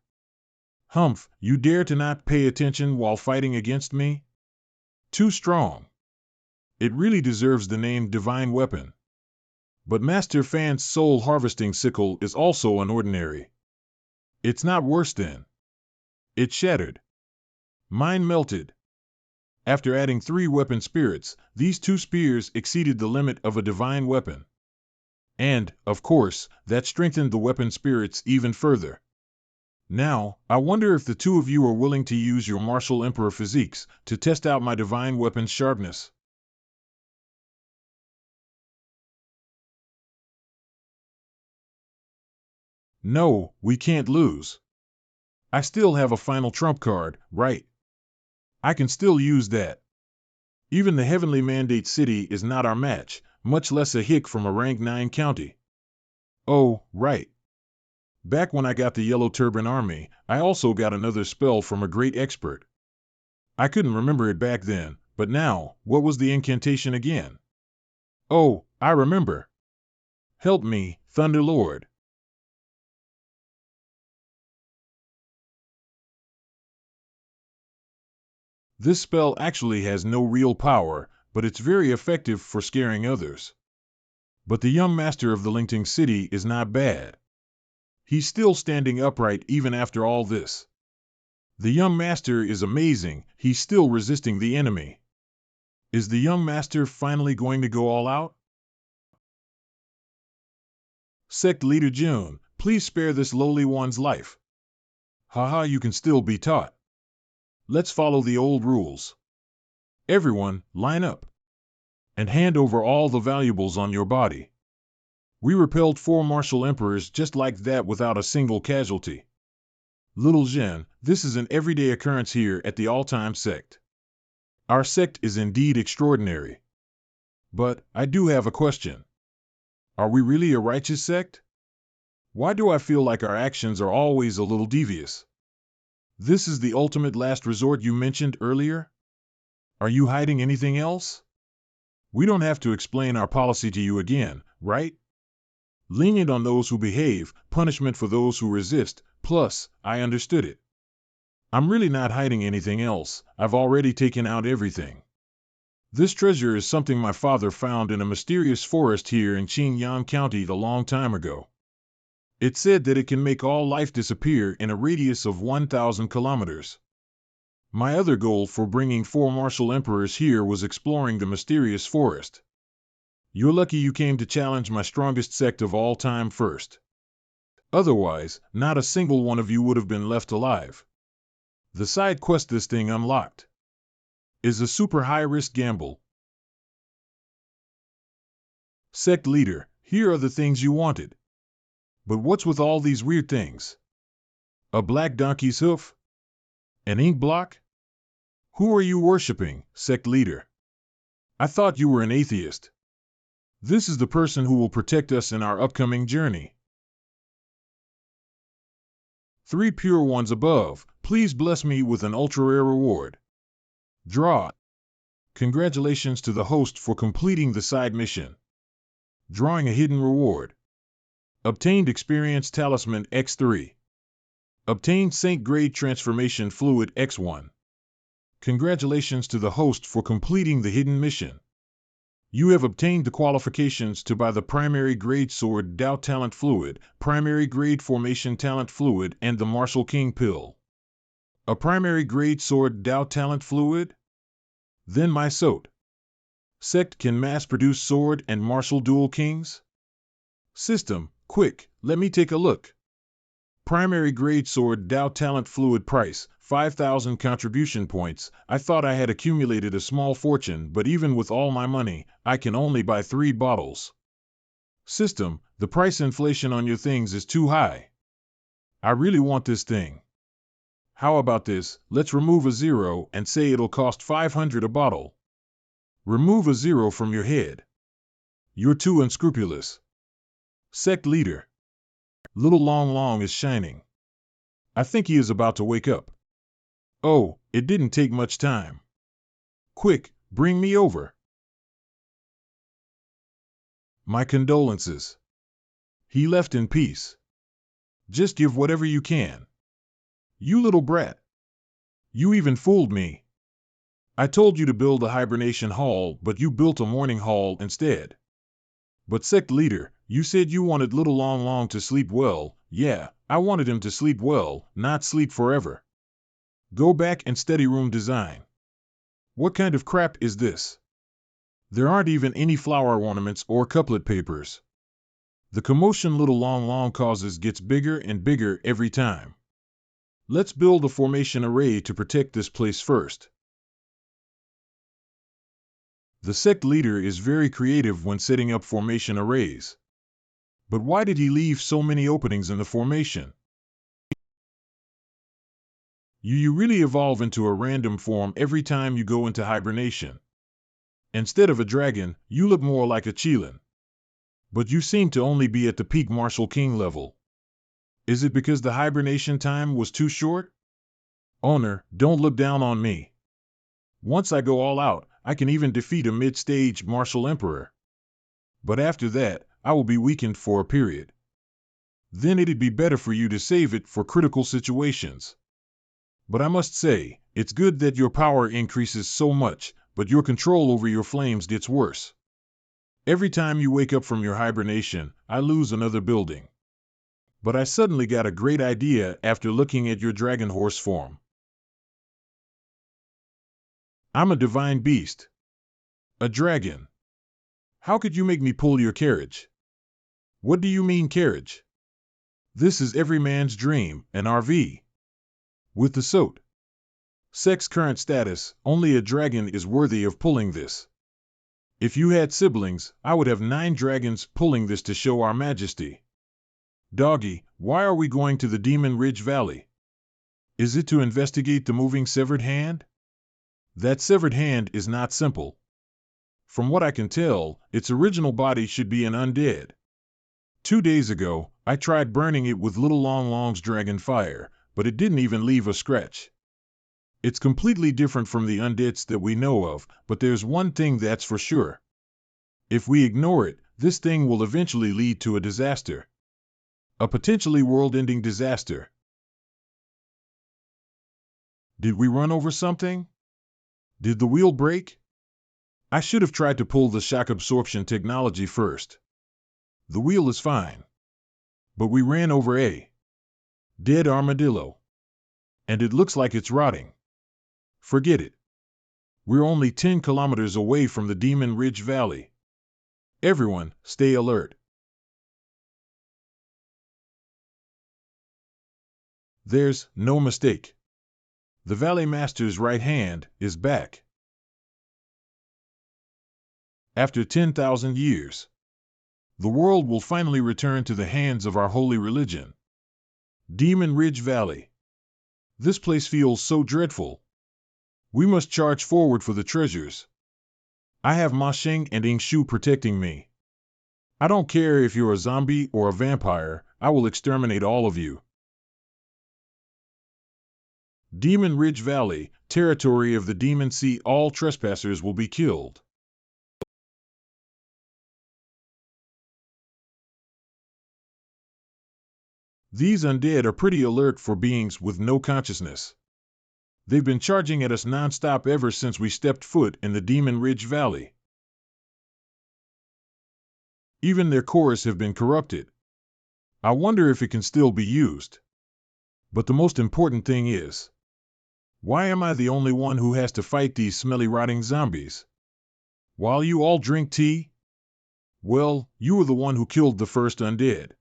Humph, you dare to not pay attention while fighting against me? Too strong. It really deserves the name Divine Weapon. But Master Fan's soul harvesting sickle is also unordinary. It's not worse than. It shattered. Mine melted. After adding 3 weapon spirits, these 2 spears exceeded the limit of a divine weapon. And, of course, that strengthened the weapon spirits even further. Now, I wonder if the 2 of you are willing to use your martial emperor physiques to test out my divine weapon's sharpness. No, we can't lose. I still have a final trump card, right? I can still use that. Even the heavenly mandate city is not our match, much less a hick from a rank 9 county. Oh, right. Back when I got the Yellow Turban Army, I also got another spell from a great expert. I couldn't remember it back then, but now, what was the incantation again? Oh, I remember. Help me, Thunder Lord. This spell actually has no real power, but it's very effective for scaring others. But the young master of the Lingting City is not bad. He's still standing upright even after all this. The young master is amazing, he's still resisting the enemy. Is the young master finally going to go all out? Sect Leader June, please spare this lowly one's life. Haha, you can still be taught. Let's follow the old rules. Everyone, line up. And hand over all the valuables on your body. We repelled 4 martial emperors just like that without a single casualty. Little Zhen, this is an everyday occurrence here at the all-time sect. Our sect is indeed extraordinary. But, I do have a question. Are we really a righteous sect? Why do I feel like our actions are always a little devious? This is the ultimate last resort you mentioned earlier? Are you hiding anything else? We don't have to explain our policy to you again, right? Lenient on those who behave, punishment for those who resist, plus, I understood it. I'm really not hiding anything else, I've already taken out everything. This treasure is something my father found in a mysterious forest here in Qingyang County a long time ago. It said that it can make all life disappear in a radius of 1,000 kilometers. My other goal for bringing 4 martial emperors here was exploring the mysterious forest. You're lucky you came to challenge my strongest sect of all time first. Otherwise, not a single one of you would have been left alive. The side quest this thing unlocked is a super high-risk gamble. Sect leader, here are the things you wanted. But what's with all these weird things? A black donkey's hoof? An ink block? Who are you worshipping, sect leader? I thought you were an atheist. This is the person who will protect us in our upcoming journey. 3 pure ones above, please bless me with an ultra-rare reward. Draw. Congratulations to the host for completing the side mission. Drawing a hidden reward. Obtained Experience Talisman X3. Obtained Saint Grade Transformation Fluid X1. Congratulations to the host for completing the hidden mission. You have obtained the qualifications to buy the Primary Grade Sword Dao Talent Fluid, Primary Grade Formation Talent Fluid, and the Martial King Pill. A Primary Grade Sword Dao Talent Fluid? Then my Sect can mass-produce Sword and Martial Dual Kings? System, quick, let me take a look. Primary Grade Sword Dao Talent Fluid price, 5,000 contribution points. I thought I had accumulated a small fortune, but even with all my money, I can only buy 3 bottles. System, the price inflation on your things is too high. I really want this thing. How about this, let's remove a 0 and say it'll cost 500 a bottle. Remove a 0 from your head. You're too unscrupulous. Sect leader. Little Long Long is shining. I think he is about to wake up. Oh, it didn't take much time. Quick, bring me over. My condolences. He left in peace. Just give whatever you can. You little brat. You even fooled me. I told you to build a hibernation hall, but you built a morning hall instead. But sect leader, you said you wanted Little Long Long to sleep well. Yeah, I wanted him to sleep well, not sleep forever. Go back and study room design. What kind of crap is this? There aren't even any flower ornaments or couplet papers. The commotion Little Long Long causes gets bigger and bigger every time. Let's build a formation array to protect this place first. The sect leader is very creative when setting up formation arrays. But why did he leave so many openings in the formation? You really evolve into a random form every time you go into hibernation. Instead of a dragon, you look more like a Qilin. But you seem to only be at the peak Martial King level. Is it because the hibernation time was too short? Owner, don't look down on me. Once I go all out, I can even defeat a mid-stage Martial Emperor. But after that, I will be weakened for a period. Then it'd be better for you to save it for critical situations. But I must say, it's good that your power increases so much, but your control over your flames gets worse. Every time you wake up from your hibernation, I lose another building. But I suddenly got a great idea after looking at your dragon horse form. I'm a divine beast. A dragon. How could you make me pull your carriage? What do you mean carriage? This is every man's dream, an RV. With the Sect's current status, only a dragon is worthy of pulling this. If you had siblings, I would have 9 dragons pulling this to show our majesty. Doggy, why are we going to the Demon Ridge Valley? Is it to investigate the moving severed hand? That severed hand is not simple. From what I can tell, its original body should be an undead. 2 days ago, I tried burning it with Little Long Long's dragon fire, but it didn't even leave a scratch. It's completely different from the undeads that we know of, but there's one thing that's for sure. If we ignore it, this thing will eventually lead to a disaster. A potentially world-ending disaster. Did we run over something? Did the wheel break? I should have tried to pull the shock absorption technology first. The wheel is fine. But we ran over a dead armadillo. And it looks like it's rotting. Forget it. We're only 10 kilometers away from the Demon Ridge Valley. Everyone, stay alert. There's no mistake. The Valley Master's right hand is back. After 10,000 years, the world will finally return to the hands of our holy religion. Demon Ridge Valley. This place feels so dreadful. We must charge forward for the treasures. I have Ma Sheng and Ing Shu protecting me. I don't care if you're a zombie or a vampire, I will exterminate all of you. Demon Ridge Valley, territory of the Demon Sea, all trespassers will be killed. These undead are pretty alert for beings with no consciousness. They've been charging at us non-stop ever since we stepped foot in the Demon Ridge Valley. Even their cores have been corrupted. I wonder if it can still be used. But the most important thing is, why am I the only one who has to fight these smelly rotting zombies? While you all drink tea? Well, you were the one who killed the first undead.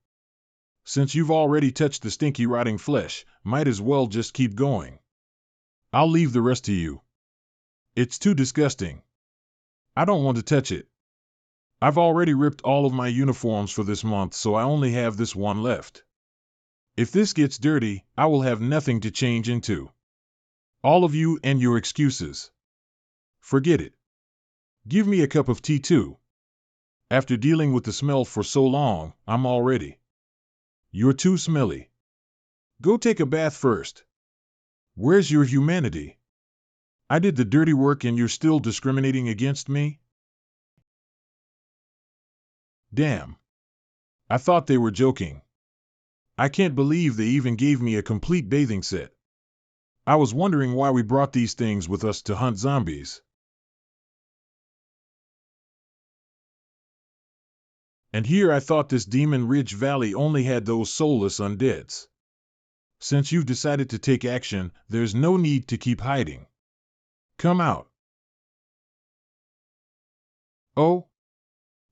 Since you've already touched the stinky rotting flesh, might as well just keep going. I'll leave the rest to you. It's too disgusting. I don't want to touch it. I've already ripped all of my uniforms for this month, so I only have this one left. If this gets dirty, I will have nothing to change into. All of you and your excuses. Forget it. Give me a cup of tea too. After dealing with the smell for so long, I'm all ready. You're too smelly. Go take a bath first. Where's your humanity? I did the dirty work and you're still discriminating against me? Damn. I thought they were joking. I can't believe they even gave me a complete bathing set. I was wondering why we brought these things with us to hunt zombies. And here I thought this Demon Ridge Valley only had those soulless undeads. Since you've decided to take action, there's no need to keep hiding. Come out. Oh?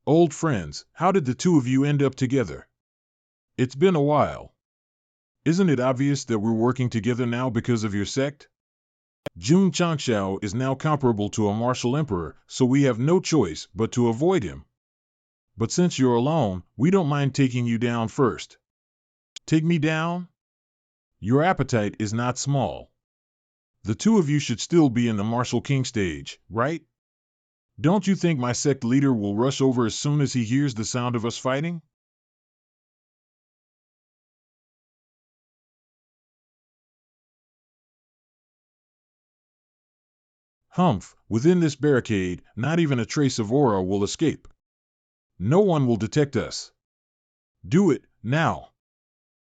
Old friends, how did the two of you end up together? It's been a while. Isn't it obvious that we're working together now because of your sect? Jun Changshao is now comparable to a martial emperor, so we have no choice but to avoid him. But since you're alone, we don't mind taking you down first. Take me down? Your appetite is not small. The two of you should still be in the Martial King stage, right? Don't you think my sect leader will rush over as soon as he hears the sound of us fighting? Humph, within this barricade, not even a trace of aura will escape. No one will detect us. Do it, now.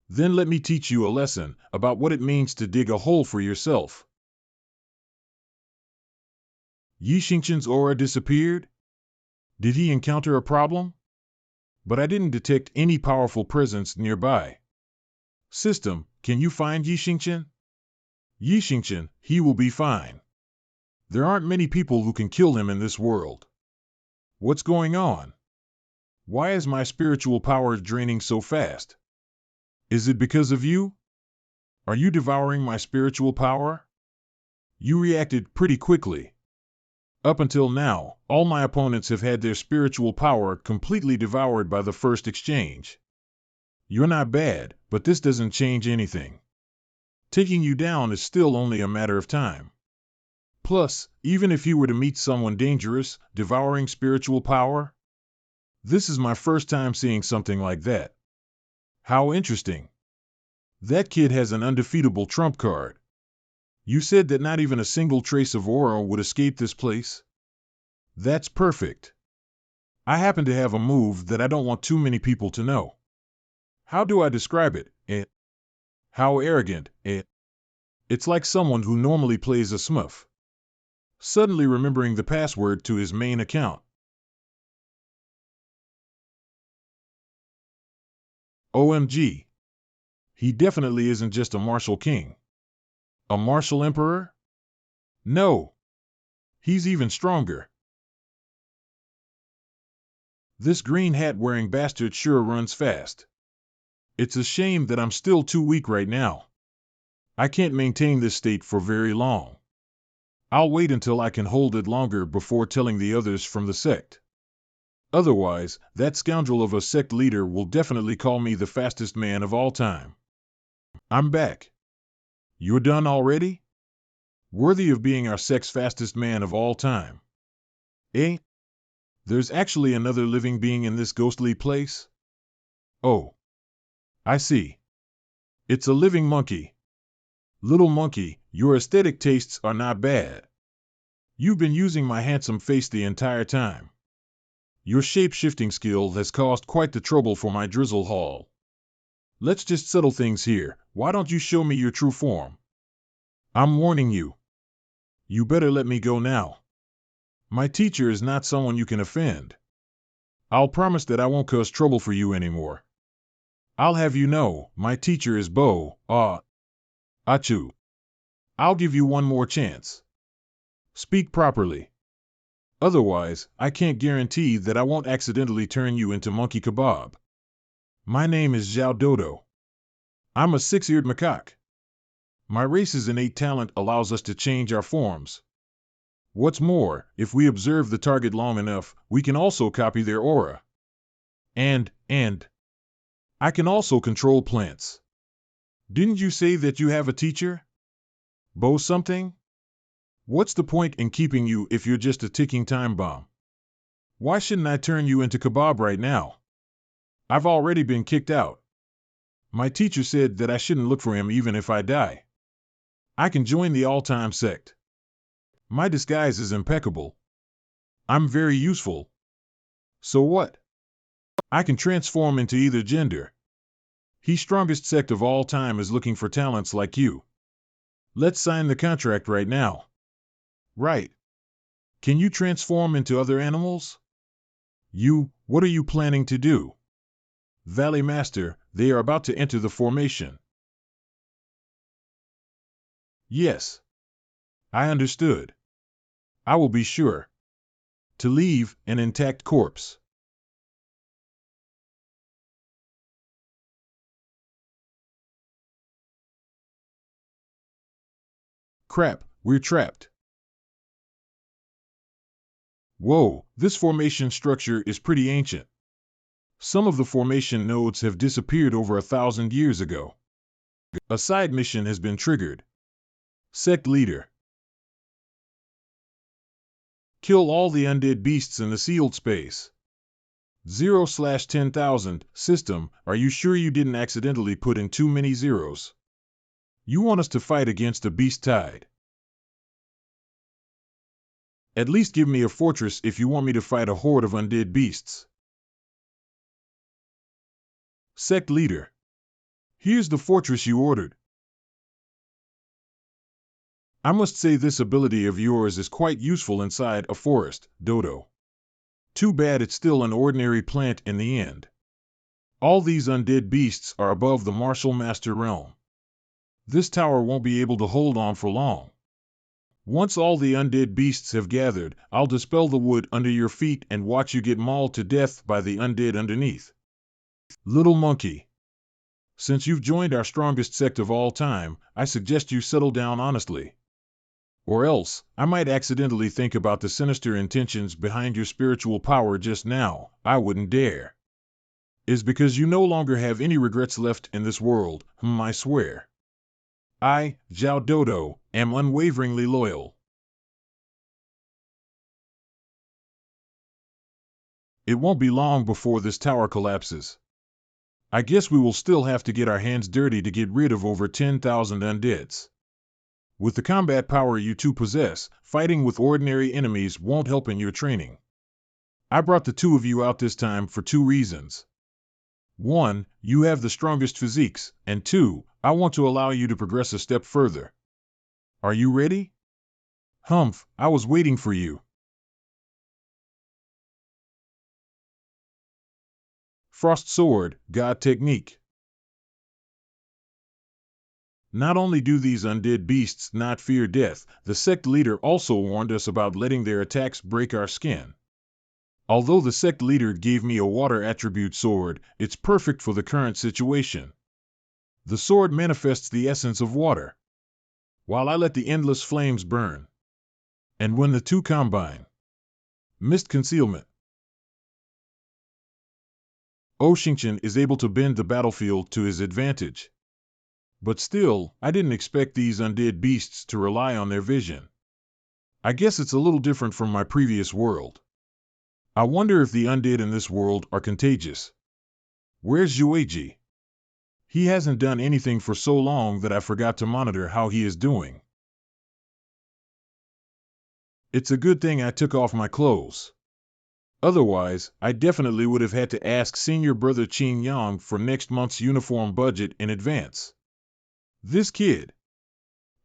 Then let me teach you a lesson about what it means to dig a hole for yourself. Yi Xingqian's aura disappeared? Did he encounter a problem? But I didn't detect any powerful presence nearby. System, can you find Yi Xingqian? Yi Xingqian, he will be fine. There aren't many people who can kill him in this world. What's going on? Why is my spiritual power draining so fast? Is it because of you? Are you devouring my spiritual power? You reacted pretty quickly. Up until now, all my opponents have had their spiritual power completely devoured by the first exchange. You're not bad, but this doesn't change anything. Taking you down is still only a matter of time. Plus, even if you were to meet someone dangerous, devouring spiritual power, this is my first time seeing something like that. How interesting. That kid has an undefeatable trump card. You said that not even a single trace of aura would escape this place? That's perfect. I happen to have a move that I don't want too many people to know. How do I describe it? How arrogant, It's like someone who normally plays a smurf suddenly remembering the password to his main account. OMG. He definitely isn't just a martial king. A martial emperor? No. He's even stronger. This green hat wearing bastard sure runs fast. It's a shame that I'm still too weak right now. I can't maintain this state for very long. I'll wait until I can hold it longer before telling the others from the sect. Otherwise, that scoundrel of a sect leader will definitely call me the fastest man of all time. I'm back. You're done already? Worthy of being our sect's fastest man of all time. Eh? There's actually another living being in this ghostly place? Oh. I see. It's a living monkey. Little monkey, your aesthetic tastes are not bad. You've been using my handsome face the entire time. Your shape-shifting skill has caused quite the trouble for my drizzle haul. Let's just settle things here. Why don't you show me your true form? I'm warning you. You better let me go now. My teacher is not someone you can offend. I'll promise that I won't cause trouble for you anymore. I'll have you know, my teacher is Bo, Achu. I'll give you one more chance. Speak properly. Otherwise, I can't guarantee that I won't accidentally turn you into monkey kebab. My name is Zhao Dodo. I'm a six-eared macaque. My race's innate talent allows us to change our forms. What's more, if we observe the target long enough, we can also copy their aura. And, I can also control plants. Didn't you say that you have a teacher? Bo something? What's the point in keeping you if you're just a ticking time bomb? Why shouldn't I turn you into kebab right now? I've already been kicked out. My teacher said that I shouldn't look for him even if I die. I can join the all-time sect. My disguise is impeccable. I'm very useful. So what? I can transform into either gender. He's strongest sect of all time is looking for talents like you. Let's sign the contract right now. Right. Can you transform into other animals? What are you planning to do? Valley Master, they are about to enter the formation. Yes. I understood. I will be sure to leave an intact corpse. Crap, we're trapped. Whoa, this formation structure is pretty ancient. Some of the formation nodes have disappeared over 1,000 years ago. A side mission has been triggered. Sect leader. Kill all the undead beasts in the sealed space. 0/10,000. System, are you sure you didn't accidentally put in too many zeros? You want us to fight against a beast tide. At least give me a fortress if you want me to fight a horde of undead beasts. Sect leader. Here's the fortress you ordered. I must say this ability of yours is quite useful inside a forest, Dodo. Too bad it's still an ordinary plant in the end. All these undead beasts are above the martial master realm. This tower won't be able to hold on for long. Once all the undead beasts have gathered, I'll dispel the wood under your feet and watch you get mauled to death by the undead underneath. Little monkey. Since you've joined our strongest sect of all time, I suggest you settle down honestly. Or else, I might accidentally think about the sinister intentions behind your spiritual power just now. I wouldn't dare. Is because you no longer have any regrets left in this world, I swear. I, Zhao Dodo, am unwaveringly loyal. It won't be long before this tower collapses. I guess we will still have to get our hands dirty to get rid of over 10,000 undeads. With the combat power you two possess, fighting with ordinary enemies won't help in your training. I brought the two of you out this time for two reasons. 1, you have the strongest physiques, and 2, I want to allow you to progress a step further. Are you ready? Humph, I was waiting for you. Frost Sword, God Technique. Not only do these undead beasts not fear death, the sect leader also warned us about letting their attacks break our skin. Although the sect leader gave me a water attribute sword, it's perfect for the current situation. The sword manifests the essence of water, while I let the endless flames burn. And when the two combine, mist concealment. Xingqian is able to bend the battlefield to his advantage. But still, I didn't expect these undead beasts to rely on their vision. I guess it's a little different from my previous world. I wonder if the undead in this world are contagious. Where's Yueji? He hasn't done anything for so long that I forgot to monitor how he is doing. It's a good thing I took off my clothes. Otherwise, I definitely would have had to ask senior brother Qin Yang for next month's uniform budget in advance. This kid.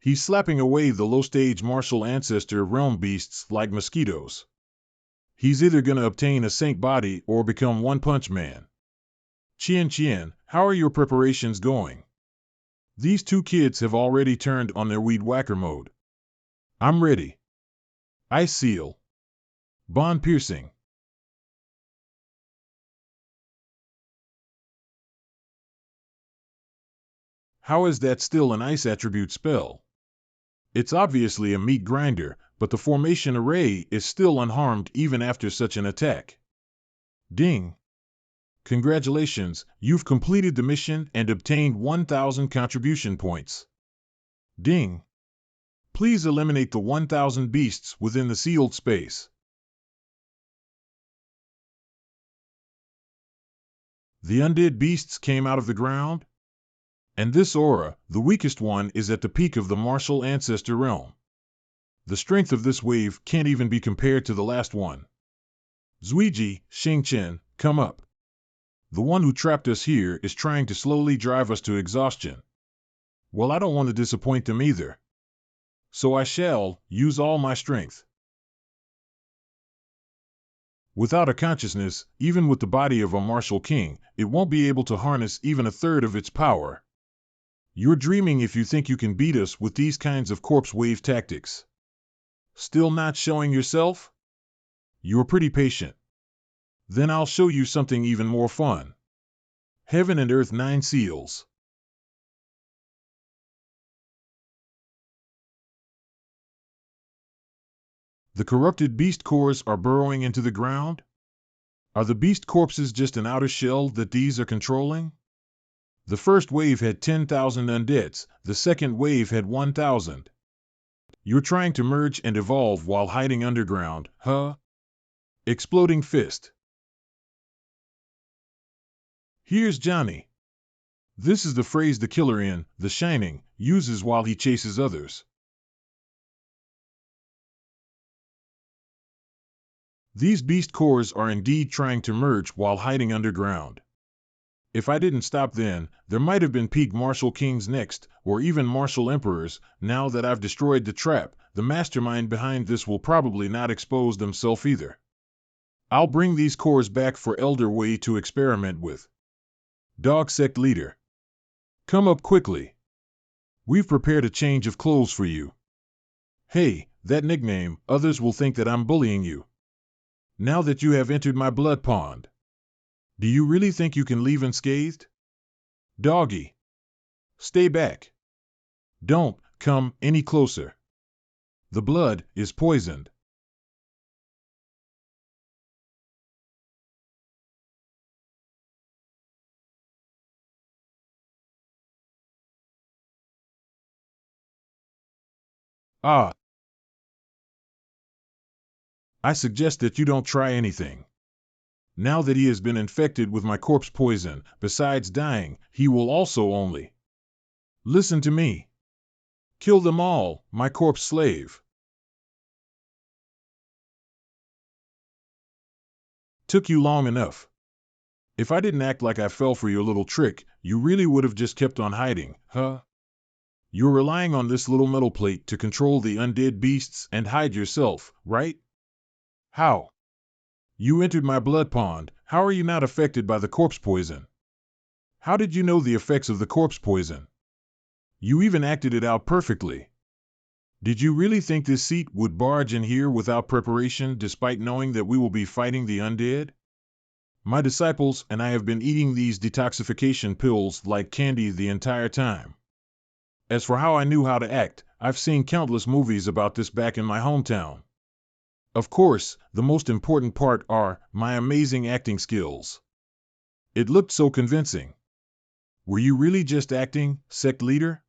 He's slapping away the low-stage martial ancestor realm beasts like mosquitoes. He's either gonna obtain a saint body or become One Punch Man. Qian, how are your preparations going? These two kids have already turned on their weed whacker mode. I'm ready. Ice Seal. Bond Piercing. How is that still an ice attribute spell? It's obviously a meat grinder, but the formation array is still unharmed even after such an attack. Ding! Congratulations, you've completed the mission and obtained 1,000 contribution points. Ding! Please eliminate the 1,000 beasts within the sealed space. The undead beasts came out of the ground? And this aura, the weakest one, is at the peak of the martial ancestor realm. The strength of this wave can't even be compared to the last one. Zuiji, Xingqian, come up. The one who trapped us here is trying to slowly drive us to exhaustion. Well, I don't want to disappoint them either. So I shall use all my strength. Without a consciousness, even with the body of a martial king, it won't be able to harness even a third of its power. You're dreaming if you think you can beat us with these kinds of corpse wave tactics. Still not showing yourself? You're pretty patient. Then I'll show you something even more fun. Heaven and Earth 9 Seals. The corrupted beast cores are burrowing into the ground? Are the beast corpses just an outer shell that these are controlling? The first wave had 10,000 undeads, the second wave had 1,000. You're trying to merge and evolve while hiding underground, huh? Exploding fist. Here's Johnny. This is the phrase the killer in The Shining uses while he chases others. These beast cores are indeed trying to merge while hiding underground. If I didn't stop then, there might have been peak martial kings next, or even martial emperors. Now that I've destroyed the trap, the mastermind behind this will probably not expose themselves either. I'll bring these cores back for Elder Way to experiment with. Dog Sect Leader. Come up quickly. We've prepared a change of clothes for you. Hey, that nickname, others will think that I'm bullying you. Now that you have entered my blood pond. Do you really think you can leave unscathed? Doggy. Stay back. Don't come any closer. The blood is poisoned. Ah. I suggest that you don't try anything. Now that he has been infected with my corpse poison, besides dying, he will also only. Listen to me. Kill them all, my corpse slave. Took you long enough. If I didn't act like I fell for your little trick, you really would have just kept on hiding, huh? You're relying on this little metal plate to control the undead beasts and hide yourself, right? How? You entered my blood pond. How are you not affected by the corpse poison? How did you know the effects of the corpse poison? You even acted it out perfectly. Did you really think this seat would barge in here without preparation despite knowing that we will be fighting the undead? My disciples and I have been eating these detoxification pills like candy the entire time. As for how I knew how to act, I've seen countless movies about this back in my hometown. Of course, the most important part are my amazing acting skills. It looked so convincing. Were you really just acting, Sect Leader?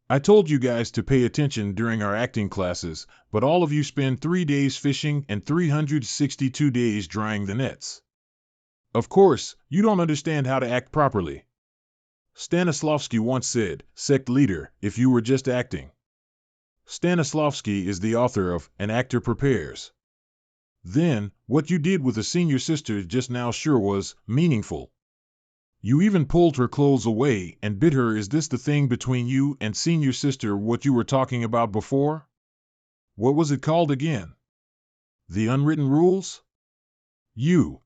I told you guys to pay attention during our acting classes, but all of you spend 3 days fishing and 362 days drying the nets. Of course, you don't understand how to act properly. Stanislavski once said, Sect Leader, if you were just acting. Stanislavski is the author of An Actor Prepares. Then, what you did with the senior sister just now sure was meaningful. You even pulled her clothes away and bit her. Is this the thing between you and senior sister what you were talking about before? What was it called again? The unwritten rules? You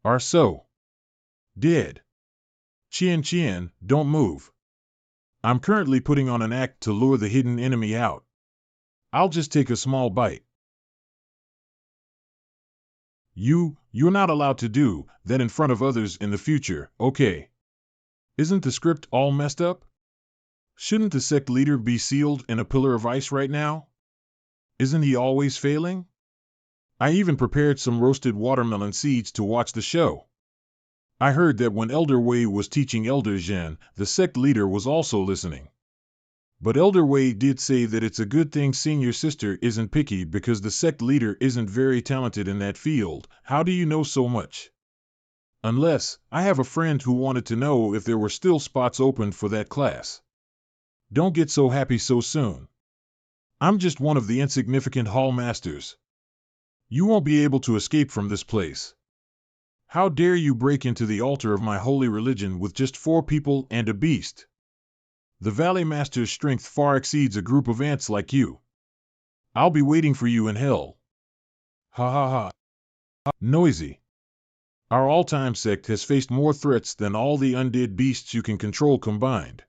are so dead. Chien, don't move. I'm currently putting on an act to lure the hidden enemy out. I'll just take a small bite. You're not allowed to do that in front of others in the future, okay? Isn't the script all messed up? Shouldn't the sect leader be sealed in a pillar of ice right now? Isn't he always failing? I even prepared some roasted watermelon seeds to watch the show. I heard that when Elder Wei was teaching Elder Zhen, the sect leader was also listening. But Elder Wei did say that it's a good thing senior sister isn't picky because the sect leader isn't very talented in that field. How do you know so much? Unless, I have a friend who wanted to know if there were still spots open for that class. Don't get so happy so soon. I'm just one of the insignificant hall masters. You won't be able to escape from this place. How dare you break into the altar of my holy religion with just 4 people and a beast? The Valley Master's strength far exceeds a group of ants like you. I'll be waiting for you in hell. Ha ha ha. Noisy. Our all-time sect has faced more threats than all the undead beasts you can control combined.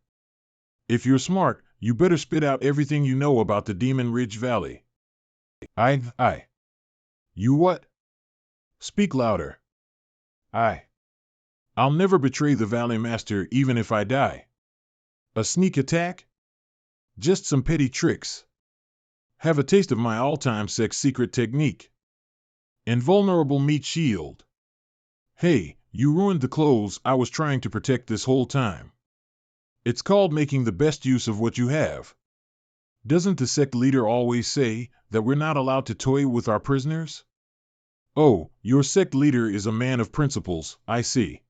If you're smart, you better spit out everything you know about the Demon Ridge Valley. I. You what? Speak louder. I'll never betray the Valley Master even if I die. A sneak attack? Just some petty tricks. Have a taste of my all-time sect's secret technique. Invulnerable meat shield. Hey, you ruined the clothes I was trying to protect this whole time. It's called making the best use of what you have. Doesn't the sect leader always say that we're not allowed to toy with our prisoners? Oh, your sect leader is a man of principles, I see.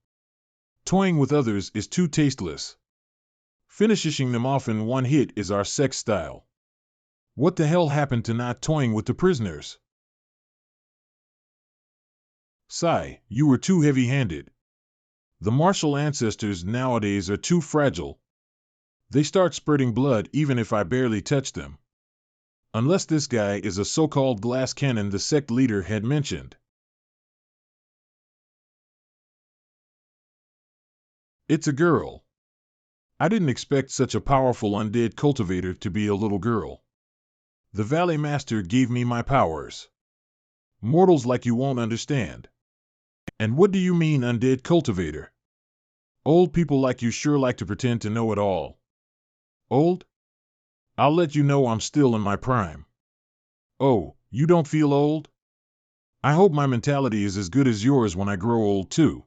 Toying with others is too tasteless. Finishing them off in one hit is our sect style. What the hell happened to not toying with the prisoners? Sigh, you were too heavy-handed. The martial ancestors nowadays are too fragile. They start spurting blood even if I barely touch them. Unless this guy is a so-called glass cannon the sect leader had mentioned. It's a girl. I didn't expect such a powerful undead cultivator to be a little girl. The Valley Master gave me my powers. Mortals like you won't understand. And what do you mean undead cultivator? Old people like you sure like to pretend to know it all. Old? I'll let you know I'm still in my prime. Oh, you don't feel old? I hope my mentality is as good as yours when I grow old too.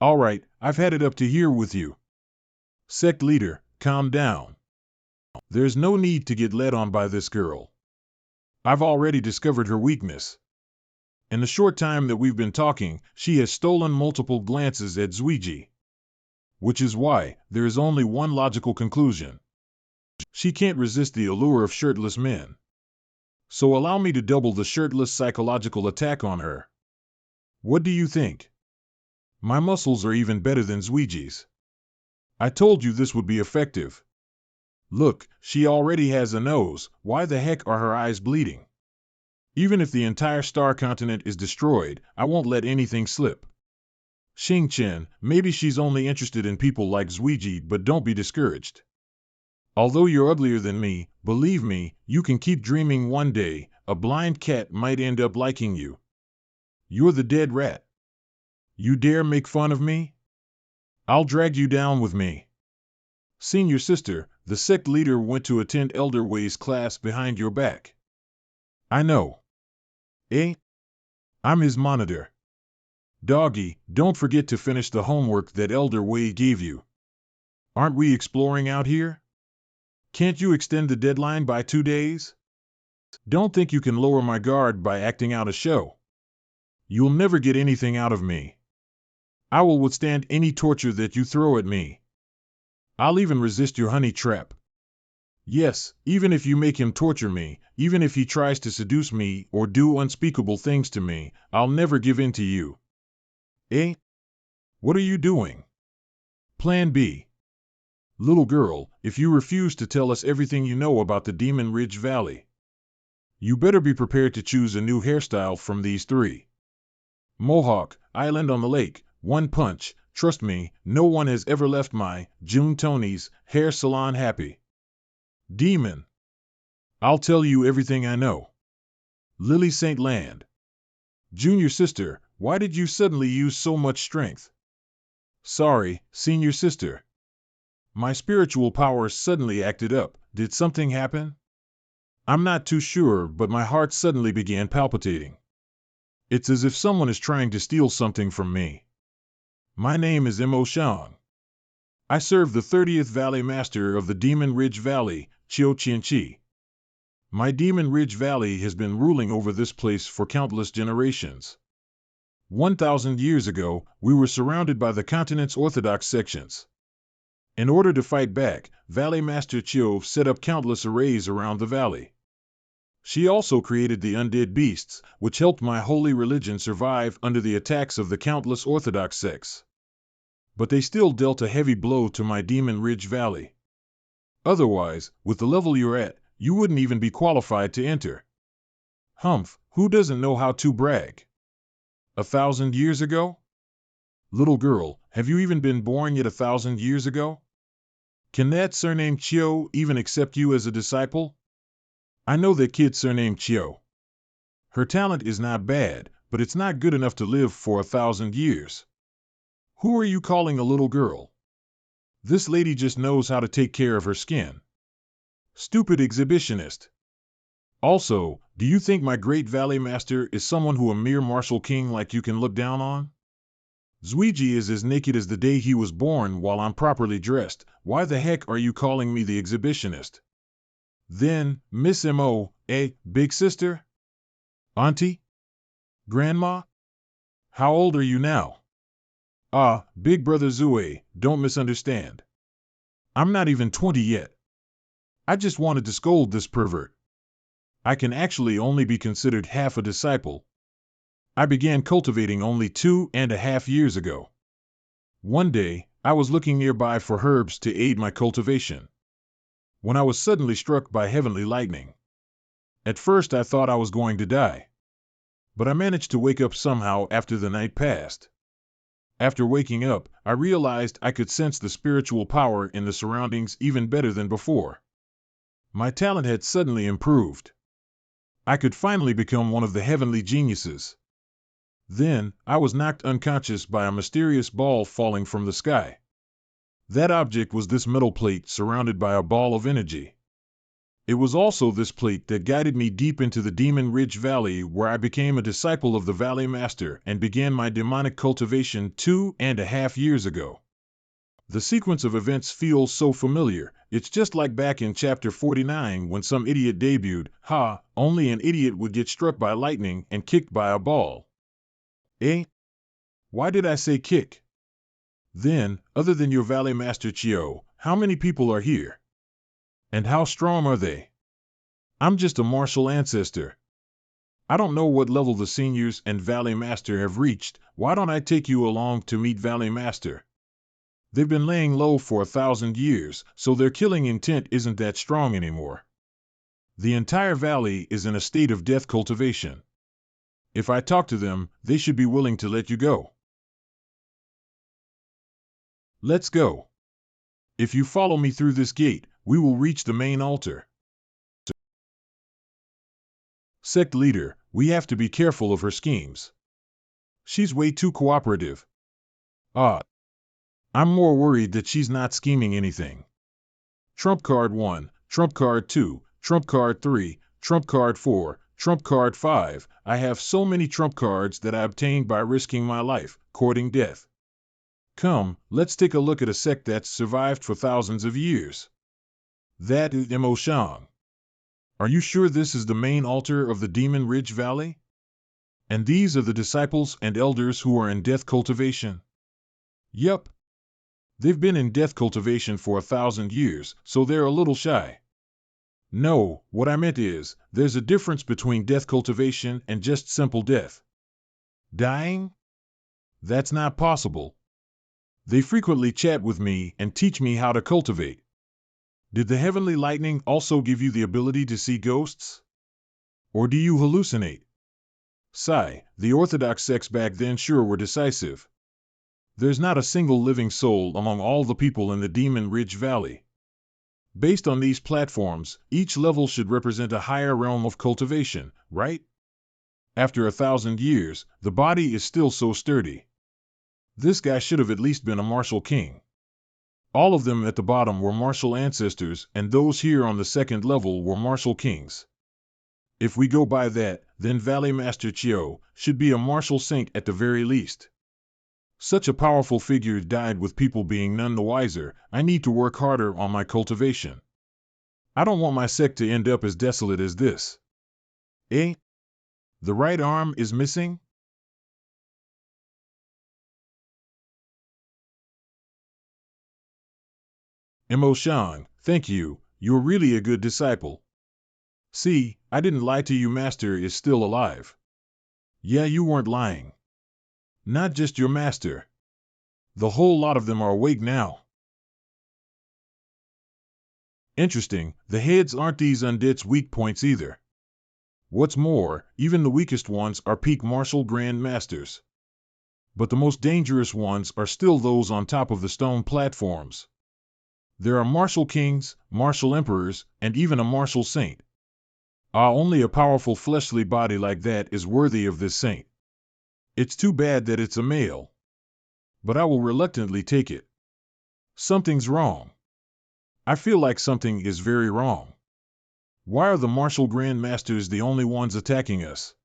All right, I've had it up to here with you. Sect leader, calm down. There's no need to get led on by this girl. I've already discovered her weakness. In the short time that we've been talking, she has stolen multiple glances at Zuiji. Which is why there is only one logical conclusion. She can't resist the allure of shirtless men. So allow me to double the shirtless psychological attack on her. What do you think? My muscles are even better than Zuiji's. I told you this would be effective. Look, she already has a nose, why the heck are her eyes bleeding? Even if the entire star continent is destroyed, I won't let anything slip. Xing Chen, maybe she's only interested in people like Zuiji, but don't be discouraged. Although you're uglier than me, believe me, you can keep dreaming one day, a blind cat might end up liking you. You're the dead rat. You dare make fun of me? I'll drag you down with me. Senior sister, the sect leader went to attend Elder Wei's class behind your back. I know. Eh? I'm his monitor. Doggy, don't forget to finish the homework that Elder Wei gave you. Aren't we exploring out here? Can't you extend the deadline by 2 days? Don't think you can lower my guard by acting out a show. You'll never get anything out of me. I will withstand any torture that you throw at me. I'll even resist your honey trap. Yes, even if you make him torture me, even if he tries to seduce me or do unspeakable things to me, I'll never give in to you. Eh? What are you doing? Plan B. Little girl, if you refuse to tell us everything you know about the Demon Ridge Valley, you better be prepared to choose a new hairstyle from these 3. Mohawk, Island on the Lake, one punch, trust me, no one has ever left my, June Tony's, hair salon happy. Demon. I'll tell you everything I know. Lily St. Land. Junior sister, why did you suddenly use so much strength? Sorry, senior sister. My spiritual powers suddenly acted up. Did something happen? I'm not too sure, but my heart suddenly began palpitating. It's as if someone is trying to steal something from me. My name is Mo Shang. I serve the 30th Valley Master of the Demon Ridge Valley, Chiu Qianqi. My Demon Ridge Valley has been ruling over this place for countless generations. 1,000 years ago, we were surrounded by the continent's orthodox sections. In order to fight back, Valley Master Chiu set up countless arrays around the valley. She also created the undead beasts, which helped my holy religion survive under the attacks of the countless orthodox sects. But they still dealt a heavy blow to my Demon Ridge Valley. Otherwise, with the level you're at, you wouldn't even be qualified to enter. Humph, who doesn't know how to brag? 1,000 years ago? Little girl, have you even been born yet 1,000 years ago? Can that surnamed Chiu even accept you as a disciple? I know that kid surnamed Chiu. Her talent is not bad, but it's not good enough to live for 1,000 years. Who are you calling a little girl? This lady just knows how to take care of her skin. Stupid exhibitionist. Also, do you think my great Valley Master is someone who a mere martial king like you can look down on? Zuiji is as naked as the day he was born while I'm properly dressed. Why the heck are you calling me the exhibitionist? Then, Miss M.O., big sister? Auntie? Grandma? How old are you now? Big brother Zue, don't misunderstand. I'm not even 20 yet. I just wanted to scold this pervert. I can actually only be considered half a disciple. I began cultivating only 2.5 years ago. One day, I was looking nearby for herbs to aid my cultivation, when I was suddenly struck by heavenly lightning. At first I thought I was going to die, but I managed to wake up somehow after the night passed. After waking up, I realized I could sense the spiritual power in the surroundings even better than before. My talent had suddenly improved. I could finally become one of the heavenly geniuses. Then, I was knocked unconscious by a mysterious ball falling from the sky. That object was this metal plate surrounded by a ball of energy. It was also this plate that guided me deep into the Demon Ridge Valley, where I became a disciple of the Valley Master and began my demonic cultivation 2.5 years ago. The sequence of events feels so familiar. It's just like back in chapter 49 when some idiot debuted. Only an idiot would get struck by lightning and kicked by a ball. Why did I say kick? Then, other than your Valley Master Chio, how many people are here? And how strong are they? I'm just a martial ancestor. I don't know what level the seniors and Valley Master have reached. Why don't I take you along to meet Valley Master? They've been laying low for 1,000 years, so their killing intent isn't that strong anymore. The entire valley is in a state of death cultivation. If I talk to them, they should be willing to let you go. Let's go. If you follow me through this gate, we will reach the main altar. Sect leader, we have to be careful of her schemes. She's way too cooperative. I'm more worried that she's not scheming anything. Trump card 1, Trump card 2, Trump card 3, Trump card 4, Trump card 5. I have so many trump cards that I obtained by risking my life, courting death. Come, let's take a look at a sect that's survived for thousands of years. That is Mo Shang. Are you sure this is the main altar of the Demon Ridge Valley? And these are the disciples and elders who are in death cultivation? Yup. They've been in death cultivation for 1,000 years, so they're a little shy. No, what I meant is, there's a difference between death cultivation and just simple death. Dying? That's not possible. They frequently chat with me and teach me how to cultivate. Did the heavenly lightning also give you the ability to see ghosts? Or do you hallucinate? Sigh, the orthodox sects back then sure were decisive. There's not a single living soul among all the people in the Demon Ridge Valley. Based on these platforms, each level should represent a higher realm of cultivation, right? After 1,000 years, the body is still so sturdy. This guy should have at least been a martial king. All of them at the bottom were martial ancestors, and those here on the second level were martial kings. If we go by that, then Valley Master Chio should be a martial saint at the very least. Such a powerful figure died with people being none the wiser. I need to work harder on my cultivation. I don't want my sect to end up as desolate as this. The right arm is missing? Mo Shang, thank you, you're really a good disciple. See, I didn't lie to you, Master is still alive. Yeah, you weren't lying. Not just your master. The whole lot of them are awake now. Interesting, the heads aren't these undead's weak points either. What's more, even the weakest ones are peak martial grand masters. But the most dangerous ones are still those on top of the stone platforms. There are martial kings, martial emperors, and even a martial saint. Only a powerful fleshly body like that is worthy of this saint. It's too bad that it's a male. But I will reluctantly take it. Something's wrong. I feel like something is very wrong. Why are the martial grand masters the only ones attacking us?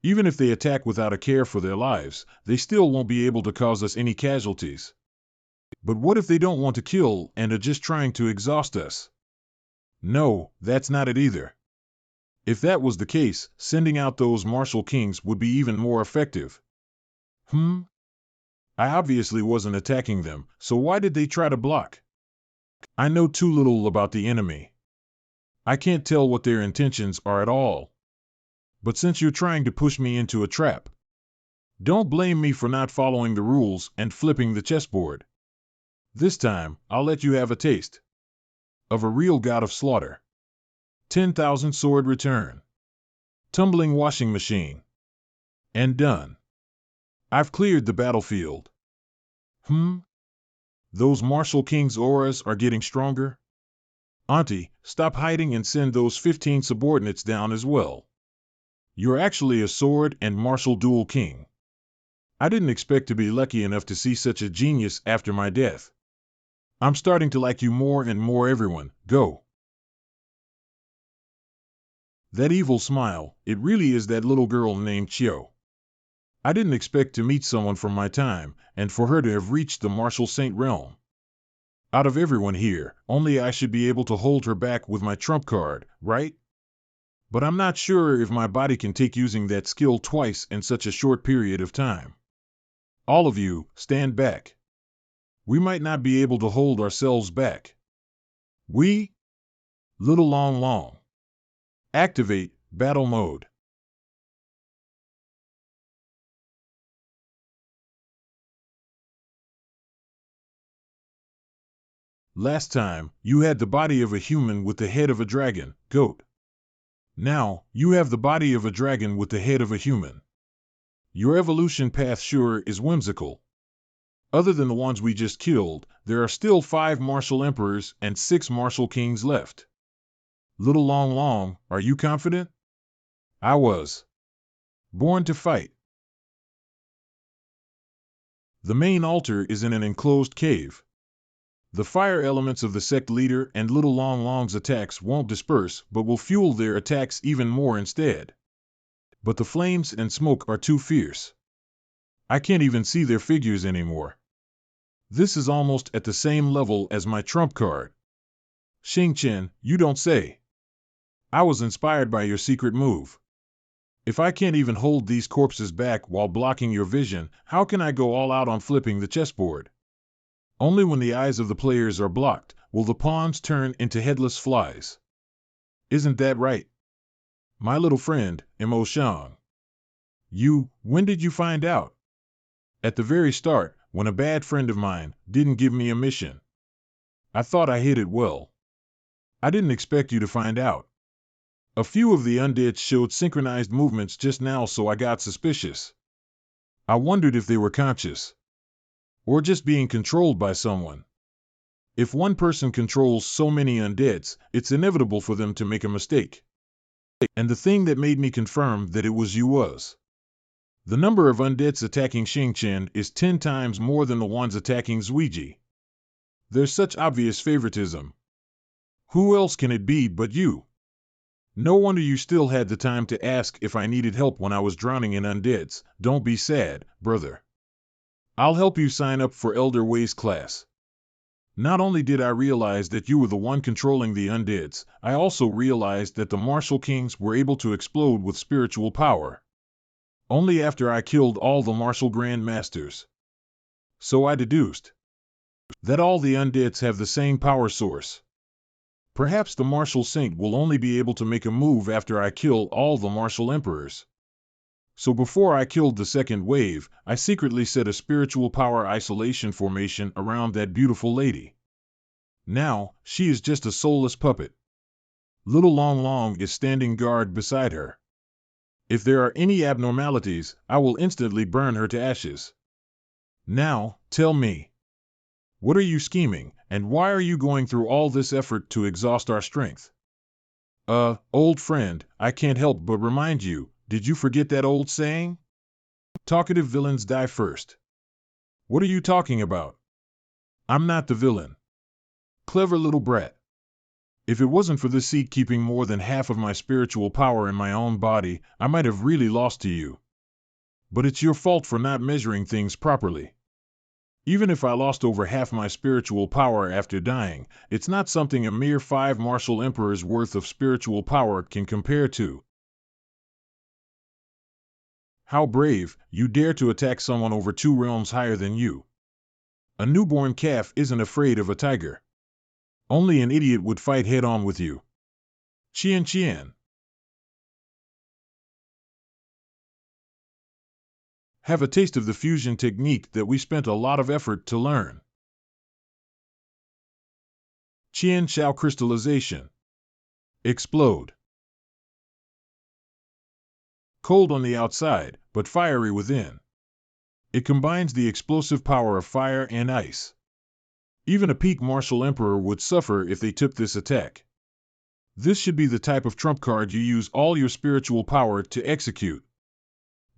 Even if they attack without a care for their lives, they still won't be able to cause us any casualties. But what if they don't want to kill and are just trying to exhaust us? No, that's not it either. If that was the case, sending out those martial kings would be even more effective. I obviously wasn't attacking them, so why did they try to block? I know too little about the enemy. I can't tell what their intentions are at all. But since you're trying to push me into a trap, don't blame me for not following the rules and flipping the chessboard. This time, I'll let you have a taste of a real god of slaughter. 10,000 sword return. Tumbling washing machine. And done. I've cleared the battlefield. Those martial king's auras are getting stronger? Auntie, stop hiding and send those 15 subordinates down as well. You're actually a sword and martial dual king. I didn't expect to be lucky enough to see such a genius after my death. I'm starting to like you more and more. Everyone, go. That evil smile, it really is that little girl named Chio. I didn't expect to meet someone from my time, and for her to have reached the martial saint realm. Out of everyone here, only I should be able to hold her back with my trump card, right? But I'm not sure if my body can take using that skill twice in such a short period of time. All of you, stand back. We might not be able to hold ourselves back. We? Little long. Activate battle mode. Last time, you had the body of a human with the head of a dragon, goat. Now, you have the body of a dragon with the head of a human. Your evolution path sure is whimsical. Other than the ones we just killed, there are still 5 martial emperors and 6 martial kings left. Little long, are you confident? I was. Born to fight. The main altar is in an enclosed cave. The fire elements of the sect leader and Little Long's attacks won't disperse, but will fuel their attacks even more instead. But the flames and smoke are too fierce. I can't even see their figures anymore. This is almost at the same level as my trump card. Xingqian, you don't say. I was inspired by your secret move. If I can't even hold these corpses back while blocking your vision, how can I go all out on flipping the chessboard? Only when the eyes of the players are blocked will the pawns turn into headless flies. Isn't that right? My little friend, Mo Shang. When did you find out? At the very start, when a bad friend of mine didn't give me a mission. I thought I hid it well. I didn't expect you to find out. A few of the undead showed synchronized movements just now, so I got suspicious. I wondered if they were conscious. Or just being controlled by someone. If one person controls so many undeads, it's inevitable for them to make a mistake. And the thing that made me confirm that it was you was the number of undeads attacking Xingqian is 10 times more than the ones attacking Zuiji. There's such obvious favoritism. Who else can it be but you? No wonder you still had the time to ask if I needed help when I was drowning in undeads. Don't be sad, brother. I'll help you sign up for Elder Way's class. Not only did I realize that you were the one controlling the undeads, I also realized that the martial kings were able to explode with spiritual power. Only after I killed all the martial grand masters. So I deduced that all the undeads have the same power source. Perhaps the martial saint will only be able to make a move after I kill all the martial emperors. So before I killed the second wave, I secretly set a spiritual power isolation formation around that beautiful lady. Now, she is just a soulless puppet. Little Long is standing guard beside her. If there are any abnormalities, I will instantly burn her to ashes. Now, tell me. What are you scheming, and why are you going through all this effort to exhaust our strength? Old friend, I can't help but remind you, did you forget that old saying? Talkative villains die first. What are you talking about? I'm not the villain. Clever little brat. If it wasn't for this seat keeping more than half of my spiritual power in my own body, I might have really lost to you. But it's your fault for not measuring things properly. Even if I lost over half my spiritual power after dying, it's not something a mere 5 martial emperors worth of spiritual power can compare to. How brave, you dare to attack someone over 2 realms higher than you. A newborn calf isn't afraid of a tiger. Only an idiot would fight head-on with you. Qian Qian. Have a taste of the fusion technique that we spent a lot of effort to learn. Qian Shao crystallization. Explode. Cold on the outside, but fiery within. It combines the explosive power of fire and ice. Even a peak martial emperor would suffer if they took this attack. This should be the type of trump card you use all your spiritual power to execute.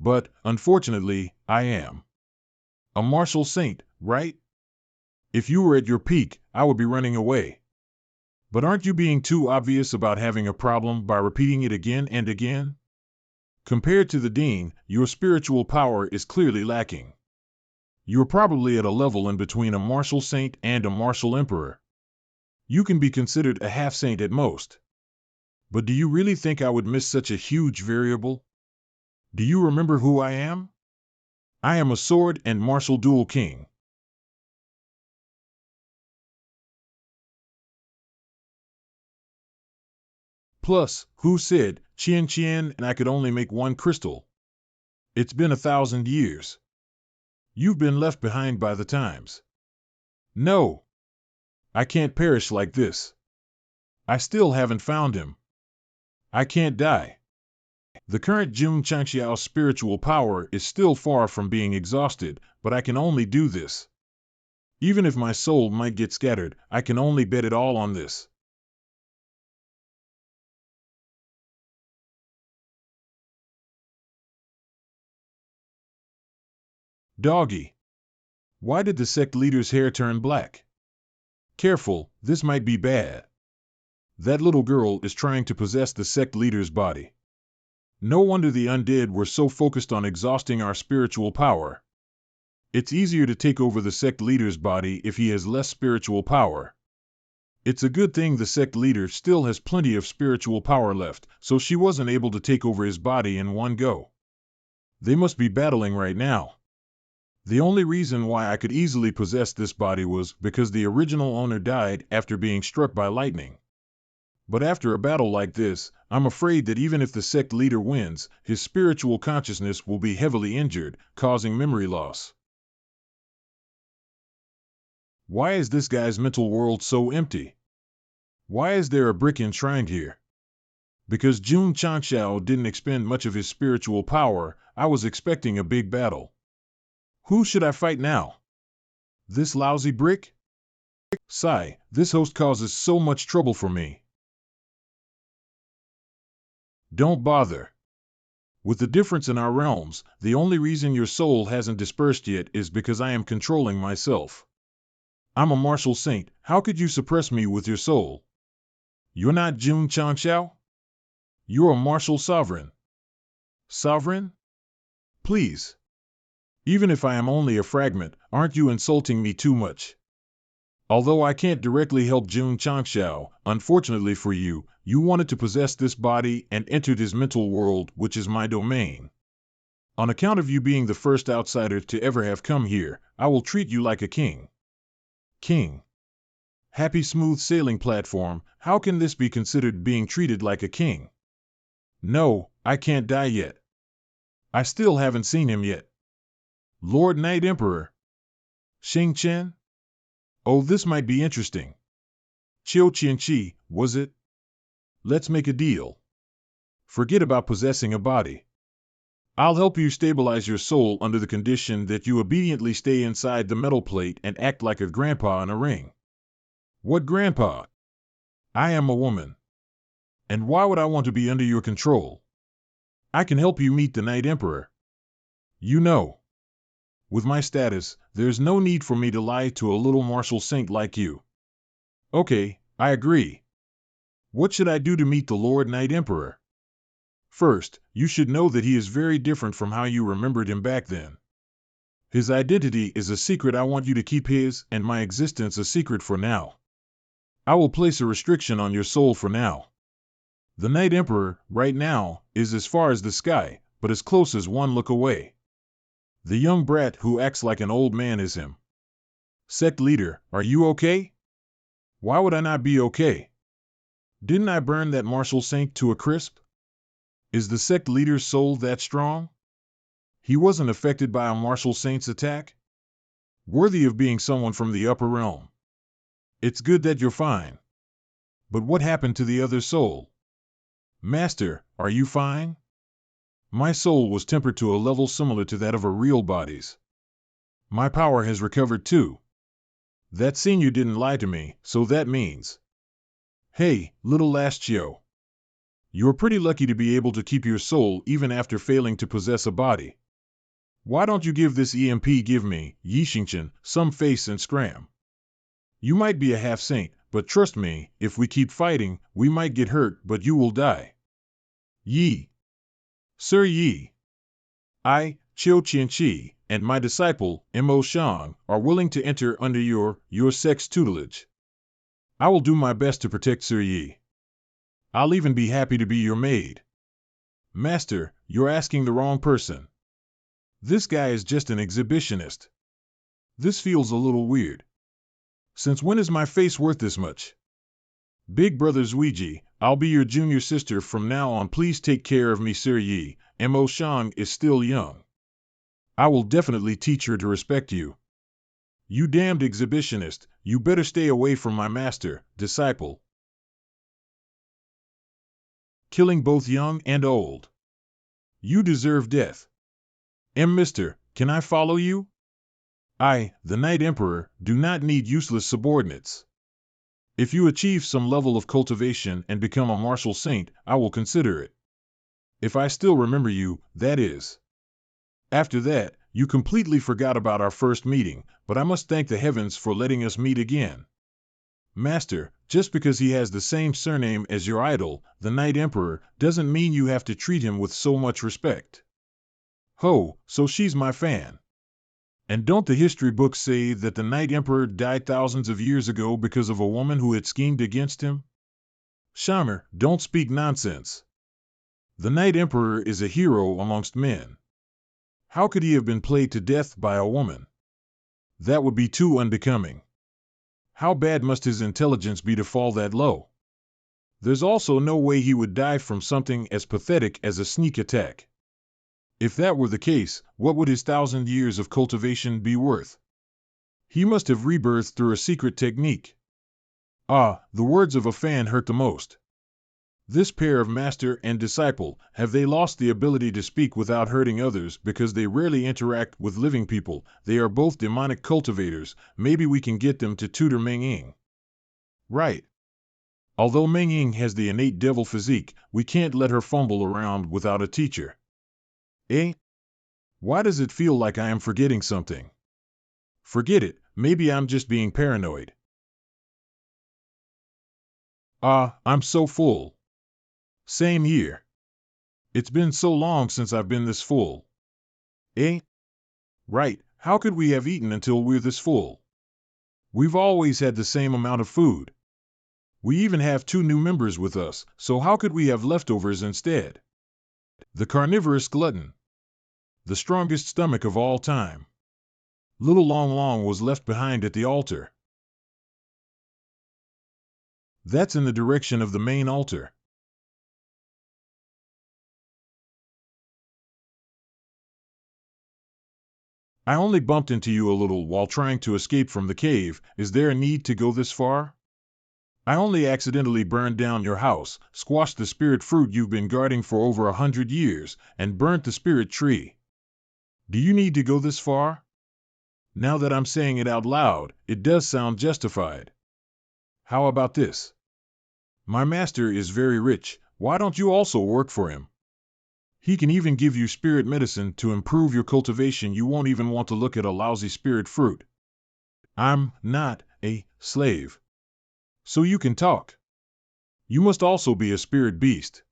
But, unfortunately, I am a martial saint, right? If you were at your peak, I would be running away. But aren't you being too obvious about having a problem by repeating it again and again? Compared to the Dean, your spiritual power is clearly lacking. You're probably at a level in between a martial saint and a martial emperor. You can be considered a half-saint at most. But do you really think I would miss such a huge variable? Do you remember who I am? I am a sword and martial duel king. Plus, who said, Qian Qian, and I could only make 1 crystal? It's been 1,000 years. You've been left behind by the times. No. I can't perish like this. I still haven't found him. I can't die. The current Jun Changxiao's spiritual power is still far from being exhausted, but I can only do this. Even if my soul might get scattered, I can only bet it all on this. Doggy. Why did the sect leader's hair turn black? Careful, this might be bad. That little girl is trying to possess the sect leader's body. No wonder the undead were so focused on exhausting our spiritual power. It's easier to take over the sect leader's body if he has less spiritual power. It's a good thing the sect leader still has plenty of spiritual power left, so she wasn't able to take over his body in one go. They must be battling right now. The only reason why I could easily possess this body was because the original owner died after being struck by lightning. But after a battle like this, I'm afraid that even if the sect leader wins, his spiritual consciousness will be heavily injured, causing memory loss. Why is this guy's mental world so empty? Why is there a brick enshrined here? Because Jun Changxiao didn't expend much of his spiritual power, I was expecting a big battle. Who should I fight now? This lousy brick? Sigh, this host causes so much trouble for me. Don't bother. With the difference in our realms, the only reason your soul hasn't dispersed yet is because I am controlling myself. I'm a martial saint, how could you suppress me with your soul? You're not Jun Changxiao? You're a martial sovereign. Sovereign? Please. Even if I am only a fragment, aren't you insulting me too much? Although I can't directly help Jun Changxiao, unfortunately for you, you wanted to possess this body and entered his mental world, which is my domain. On account of you being the first outsider to ever have come here, I will treat you like a king. King. Happy smooth sailing platform, how can this be considered being treated like a king? No, I can't die yet. I still haven't seen him yet. Lord Knight Emperor. Xing Chen? Oh, this might be interesting. Qiu Qianqi, was it? Let's make a deal. Forget about possessing a body. I'll help you stabilize your soul under the condition that you obediently stay inside the metal plate and act like a grandpa in a ring. What grandpa? I am a woman. And why would I want to be under your control? I can help you meet the Knight Emperor. You know. With my status, there's no need for me to lie to a little martial saint like you. Okay, I agree. What should I do to meet the Lord Knight Emperor? First, you should know that he is very different from how you remembered him back then. His identity is a secret. I want you to keep his and my existence a secret for now. I will place a restriction on your soul for now. The Night Emperor, right now, is as far as the sky, but as close as one look away. The young brat who acts like an old man is him. Sect leader, are you okay? Why would I not be okay? Didn't I burn that martial saint to a crisp? Is the sect leader's soul that strong? He wasn't affected by a martial saint's attack? Worthy of being someone from the upper realm. It's good that you're fine. But what happened to the other soul? Master, are you fine? My soul was tempered to a level similar to that of a real body's. My power has recovered too. That senior didn't lie to me, so that means. Hey, little Lastio. You're pretty lucky to be able to keep your soul even after failing to possess a body. Why don't you give this EMP give me, Yixingchen, some face and scram? You might be a half-saint, but trust me, if we keep fighting, we might get hurt, but you will die. Yi. Sir Yi. I, Qiu Qianqi, and my disciple, Mo Shang, are willing to enter under your sect's tutelage. I will do my best to protect Sir Yi. I'll even be happy to be your maid. Master, you're asking the wrong person. This guy is just an exhibitionist. This feels a little weird. Since when is my face worth this much? Big brother Zuiji, I'll be your junior sister from now on. Please take care of me, Sir Yi. Mo Shang is still young. I will definitely teach her to respect you. You damned exhibitionist, you better stay away from my master, disciple. Killing both young and old. You deserve death. Mister, can I follow you? I, the Night Emperor, do not need useless subordinates. If you achieve some level of cultivation and become a martial saint, I will consider it. If I still remember you, that is. After that, you completely forgot about our first meeting, but I must thank the heavens for letting us meet again. Master, just because he has the same surname as your idol, the Night Emperor, doesn't mean you have to treat him with so much respect. Ho, so she's my fan. And don't the history books say that the Night Emperor died thousands of years ago because of a woman who had schemed against him? Shamer, don't speak nonsense. The Night Emperor is a hero amongst men. How could he have been played to death by a woman? That would be too unbecoming. How bad must his intelligence be to fall that low? There's also no way he would die from something as pathetic as a sneak attack. If that were the case, what would his 1,000 years of cultivation be worth? He must have rebirthed through a secret technique. Ah, the words of a fan hurt the most. This pair of master and disciple, have they lost the ability to speak without hurting others because they rarely interact with living people? They are both demonic cultivators. Maybe we can get them to tutor Meng Ying. Right. Although Meng Ying has the innate devil physique, we can't let her fumble around without a teacher. Eh? Why does it feel like I am forgetting something? Forget it, maybe I'm just being paranoid. Ah, I'm so full. Same here. It's been so long since I've been this full. Eh? Right, how could we have eaten until we're this full? We've always had the same amount of food. We even have 2 new members with us, so how could we have leftovers instead? The carnivorous glutton. The strongest stomach of all time. Little Long Long was left behind at the altar. That's in the direction of the main altar. I only bumped into you a little while trying to escape from the cave. Is there a need to go this far? I only accidentally burned down your house, squashed the spirit fruit you've been guarding for over 100 years, and burnt the spirit tree. Do you need to go this far? Now that I'm saying it out loud, it does sound justified. How about this? My master is very rich. Why don't you also work for him? He can even give you spirit medicine to improve your cultivation. You won't even want to look at a lousy spirit fruit. I'm not a slave. So you can talk. You must also be a spirit beast.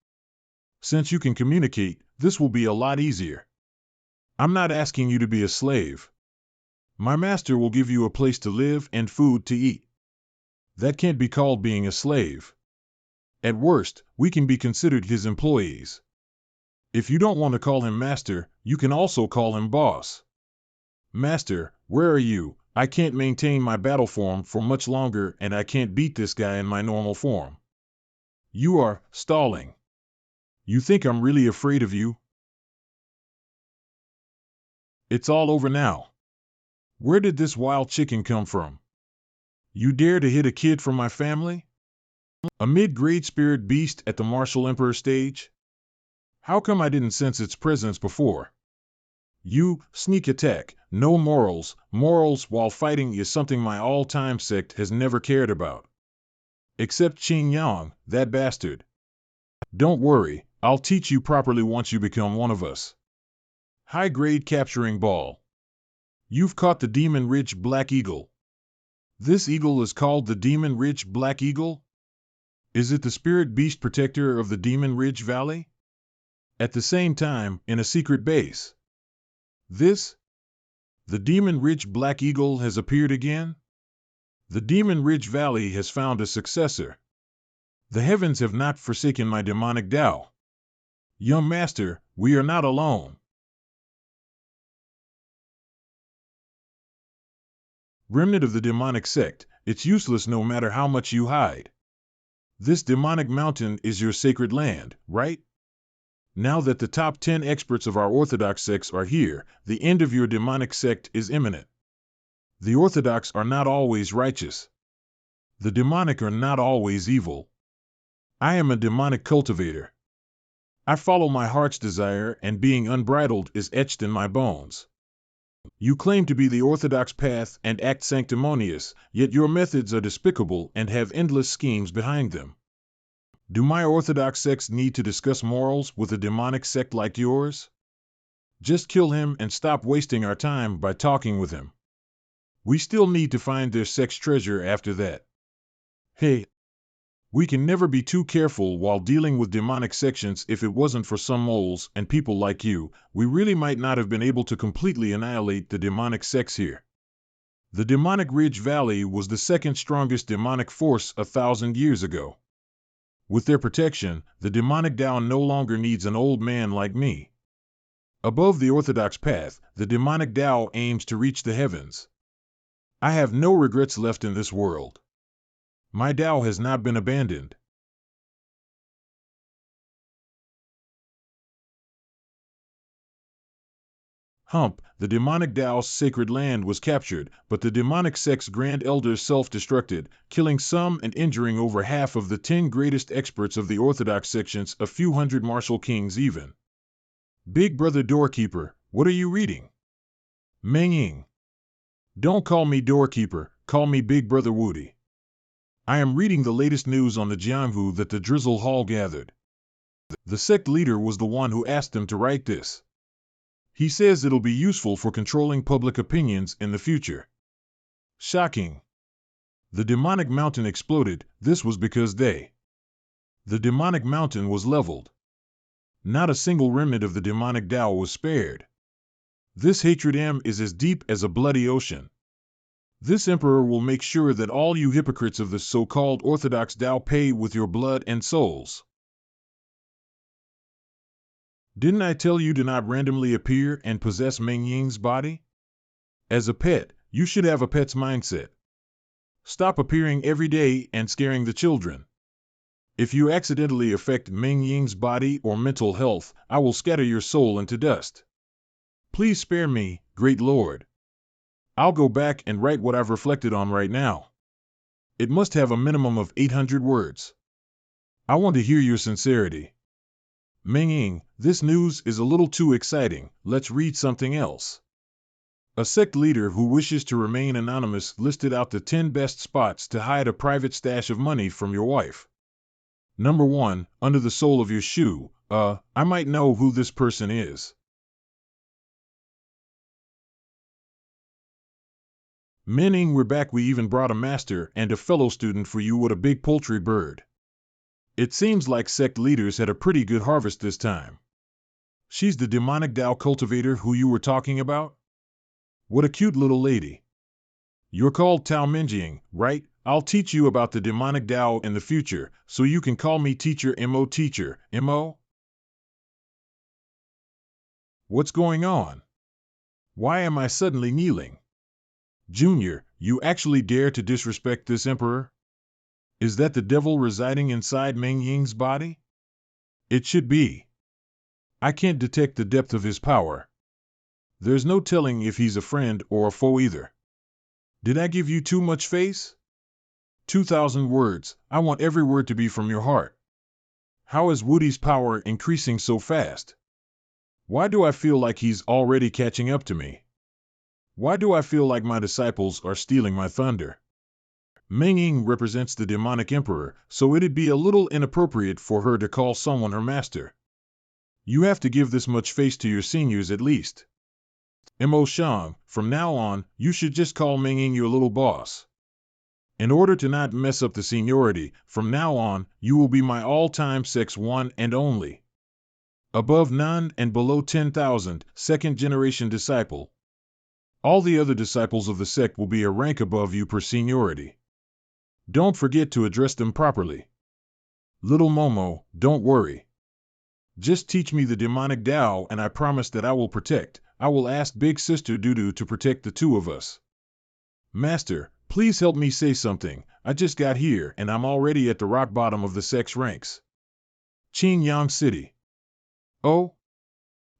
Since you can communicate, this will be a lot easier. I'm not asking you to be a slave. My master will give you a place to live and food to eat. That can't be called being a slave. At worst, we can be considered his employees. If you don't want to call him master, you can also call him boss. Master, where are you? I can't maintain my battle form for much longer and I can't beat this guy in my normal form. You are stalling. You think I'm really afraid of you? It's all over now. Where did this wild chicken come from? You dare to hit a kid from my family? A mid-grade spirit beast at the martial emperor stage? How come I didn't sense its presence before? You, sneak attack, no morals. Morals while fighting is something my all-time sect has never cared about. Except Qing Yang, that bastard. Don't worry, I'll teach you properly once you become one of us. High-grade capturing ball. You've caught the Demon Ridge Black Eagle. This eagle is called the Demon Ridge Black Eagle? Is it the spirit beast protector of the Demon Ridge Valley? At the same time, in a secret base. The Demon Ridge Black Eagle has appeared again? The Demon Ridge Valley has found a successor. The heavens have not forsaken my demonic Tao. Young master, we are not alone. Remnant of the demonic sect, it's useless no matter how much you hide. This demonic mountain is your sacred land, right? Now that the top 10 experts of our orthodox sects are here, the end of your demonic sect is imminent. The orthodox are not always righteous. The demonic are not always evil. I am a demonic cultivator. I follow my heart's desire and being unbridled is etched in my bones. You claim to be the orthodox path and act sanctimonious, yet your methods are despicable and have endless schemes behind them. Do my orthodox sects need to discuss morals with a demonic sect like yours? Just kill him and stop wasting our time by talking with him. We still need to find their sect's treasure after that. Hey, we can never be too careful while dealing with demonic sections. If it wasn't for some moles and people like you, we really might not have been able to completely annihilate the demonic sects here. The Demonic Ridge Valley was the second strongest demonic force 1,000 years ago. With their protection, the demonic Tao no longer needs an old man like me. Above the orthodox path, the demonic Tao aims to reach the heavens. I have no regrets left in this world. My Tao has not been abandoned. Hump, the demonic Tao's sacred land was captured, but the demonic sect's grand elders self-destructed, killing some and injuring over half of the 10 greatest experts of the orthodox sections, a few hundred martial kings even. Big Brother Doorkeeper, what are you reading? Meng Ying. Don't call me Doorkeeper, call me Big Brother Woody. I am reading the latest news on the Jianghu that the Drizzle Hall gathered. The sect leader was the one who asked them to write this. He says it'll be useful for controlling public opinions in the future. Shocking. The demonic mountain exploded. This was because the demonic mountain was leveled. Not a single remnant of the demonic Tao was spared. This hatred is as deep as a bloody ocean. This emperor will make sure that all you hypocrites of the so-called orthodox Tao pay with your blood and souls. Didn't I tell you to not randomly appear and possess Meng Ying's body? As a pet, you should have a pet's mindset. Stop appearing every day and scaring the children. If you accidentally affect Meng Ying's body or mental health, I will scatter your soul into dust. Please spare me, great Lord. I'll go back and write what I've reflected on right now. It must have a minimum of 800 words. I want to hear your sincerity. Meng Ying, this news is a little too exciting. Let's read something else. A sect leader who wishes to remain anonymous listed out the 10 best spots to hide a private stash of money from your wife. Number 1, under the sole of your shoe. I might know who this person is. Meng Ying, we're back. We even brought a master and a fellow student for you. What a big poultry bird. It seems like sect leaders had a pretty good harvest this time. She's the demonic Tao cultivator who you were talking about? What a cute little lady. You're called Tao Minjing, right? I'll teach you about the demonic Tao in the future, so you can call me Teacher Mo. Teacher Mo? What's going on? Why am I suddenly kneeling? Junior, you actually dare to disrespect this emperor? Is that the devil residing inside Meng Ying's body? It should be. I can't detect the depth of his power. There's no telling if he's a friend or a foe either. Did I give you too much face? 2,000 words. I want every word to be from your heart. How is Woody's power increasing so fast? Why do I feel like he's already catching up to me? Why do I feel like my disciples are stealing my thunder? Meng Ying represents the demonic emperor, so it'd be a little inappropriate for her to call someone her master. You have to give this much face to your seniors at least. Mo Shang, from now on, you should just call Meng Ying your little boss. In order to not mess up the seniority, from now on, you will be my all-time Sect's one and only. Above none and below 10,000, second-generation disciple. All the other disciples of the sect will be a rank above you per seniority. Don't forget to address them properly. Little Momo, don't worry. Just teach me the demonic Tao and I promise that I will protect. I will ask Big Sister Dudu to protect the two of us. Master, please help me say something. I just got here and I'm already at the rock bottom of the sect's ranks. Qingyang City. Oh?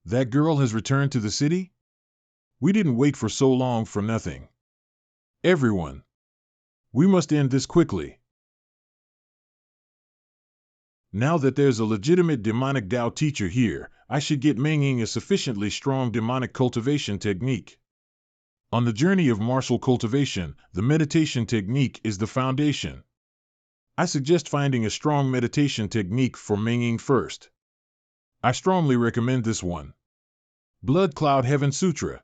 That girl has returned to the city? We didn't wait for so long for nothing. Everyone. We must end this quickly. Now that there's a legitimate demonic Tao teacher here, I should get Meng Ying a sufficiently strong demonic cultivation technique. On the journey of martial cultivation, the meditation technique is the foundation. I suggest finding a strong meditation technique for Meng Ying first. I strongly recommend this one. Blood Cloud Heaven Sutra.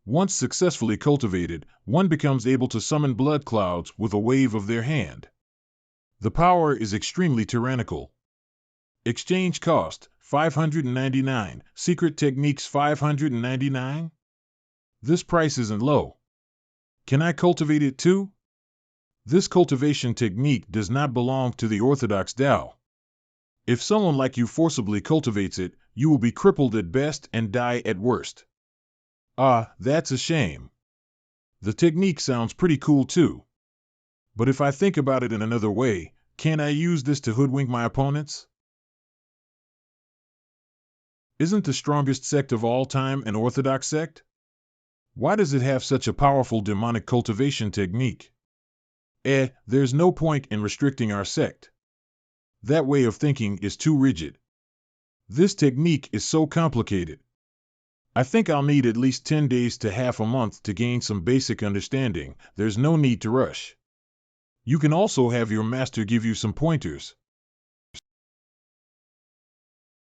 Once successfully cultivated, one becomes able to summon blood clouds with a wave of their hand. The power is extremely tyrannical. Exchange cost, 599. Secret techniques 599? This price isn't low. Can I cultivate it too? This cultivation technique does not belong to the orthodox Tao. If someone like you forcibly cultivates it, you will be crippled at best and die at worst. Ah, that's a shame. The technique sounds pretty cool too. But if I think about it in another way, can't I use this to hoodwink my opponents? Isn't the strongest sect of all time an orthodox sect? Why does it have such a powerful demonic cultivation technique? There's no point in restricting our sect. That way of thinking is too rigid. This technique is so complicated. I think I'll need at least 10 days to half a month to gain some basic understanding. There's no need to rush. You can also have your master give you some pointers.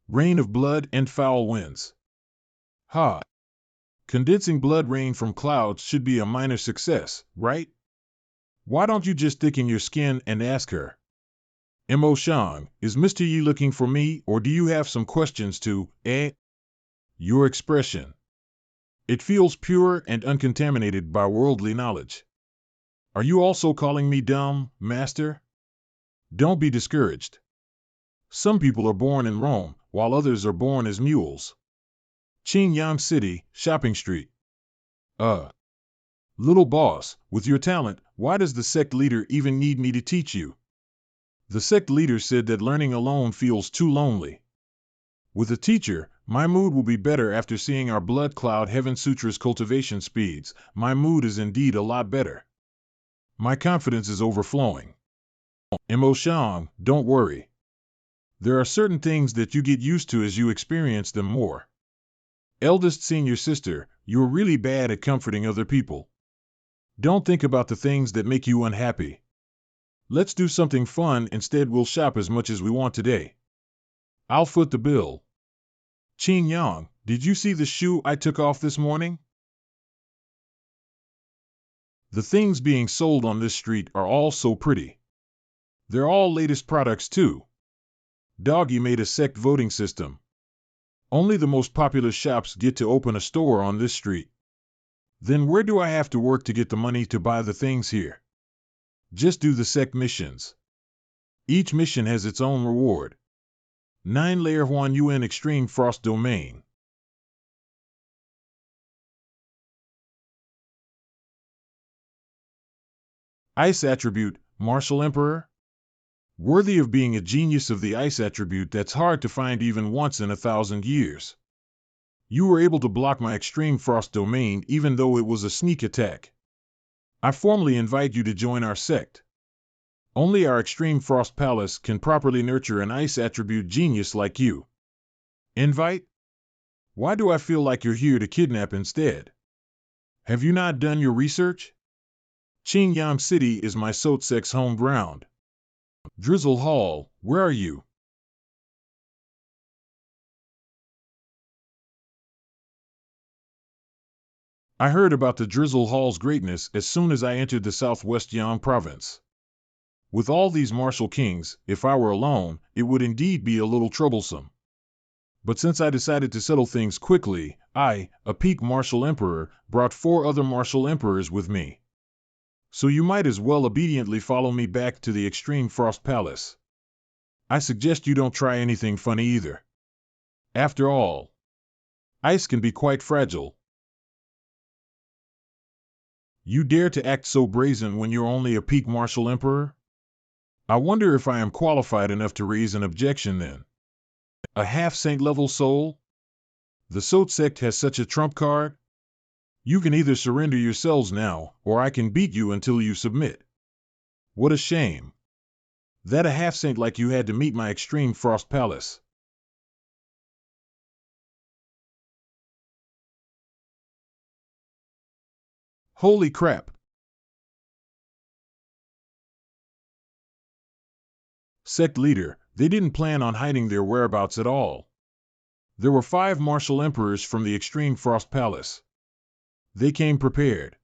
Rain of blood and foul winds. Ha! Condensing blood rain from clouds should be a minor success, right? Why don't you just thicken your skin and ask her? Mo Shang, is Mr. Yi looking for me or do you have some questions to, Your expression. It feels pure and uncontaminated by worldly knowledge. Are you also calling me dumb, master? Don't be discouraged. Some people are born in Rome, while others are born as mules. Qingyang City, Shopping Street. Little boss, with your talent, why does the sect leader even need me to teach you? The sect leader said that learning alone feels too lonely. With a teacher, my mood will be better after seeing our Blood Cloud Heaven Sutra's cultivation speeds. My mood is indeed a lot better. My confidence is overflowing. Mo Shang, don't worry. There are certain things that you get used to as you experience them more. Eldest senior sister, you're really bad at comforting other people. Don't think about the things that make you unhappy. Let's do something fun instead. We'll shop as much as we want today. I'll foot the bill. Qin Yang, did you see the shoe I took off this morning? The things being sold on this street are all so pretty. They're all latest products too. Doggy made a sect voting system. Only the most popular shops get to open a store on this street. Then where do I have to work to get the money to buy the things here? Just do the Sect missions. Each mission has its own reward. 9 Layer 1 UN Extreme Frost Domain. Ice Attribute, Martial Emperor? Worthy of being a genius of the Ice Attribute that's hard to find even once in 1,000 years. You were able to block my Extreme Frost Domain even though it was a sneak attack. I formally invite you to join our sect. Only our Extreme Frost Palace can properly nurture an Ice Attribute genius like you. Invite? Why do I feel like you're here to kidnap instead? Have you not done your research? Qingyang City is my Sect's home ground. Drizzle Hall, where are you? I heard about the Drizzle Hall's greatness as soon as I entered the Southwest Yang province. With all these martial kings, if I were alone, it would indeed be a little troublesome. But since I decided to settle things quickly, I, a peak martial emperor, brought 4 other martial emperors with me. So you might as well obediently follow me back to the Extreme Frost Palace. I suggest you don't try anything funny either. After all, ice can be quite fragile. You dare to act so brazen when you're only a peak martial emperor? I wonder if I am qualified enough to raise an objection then. A half-saint level soul? The Sect has such a trump card? You can either surrender yourselves now, or I can beat you until you submit. What a shame. That a half-saint like you had to meet my Extreme Frost Palace. Holy crap. Sect leader, they didn't plan on hiding their whereabouts at all. There were 5 martial emperors from the Extreme Frost Palace. They came prepared.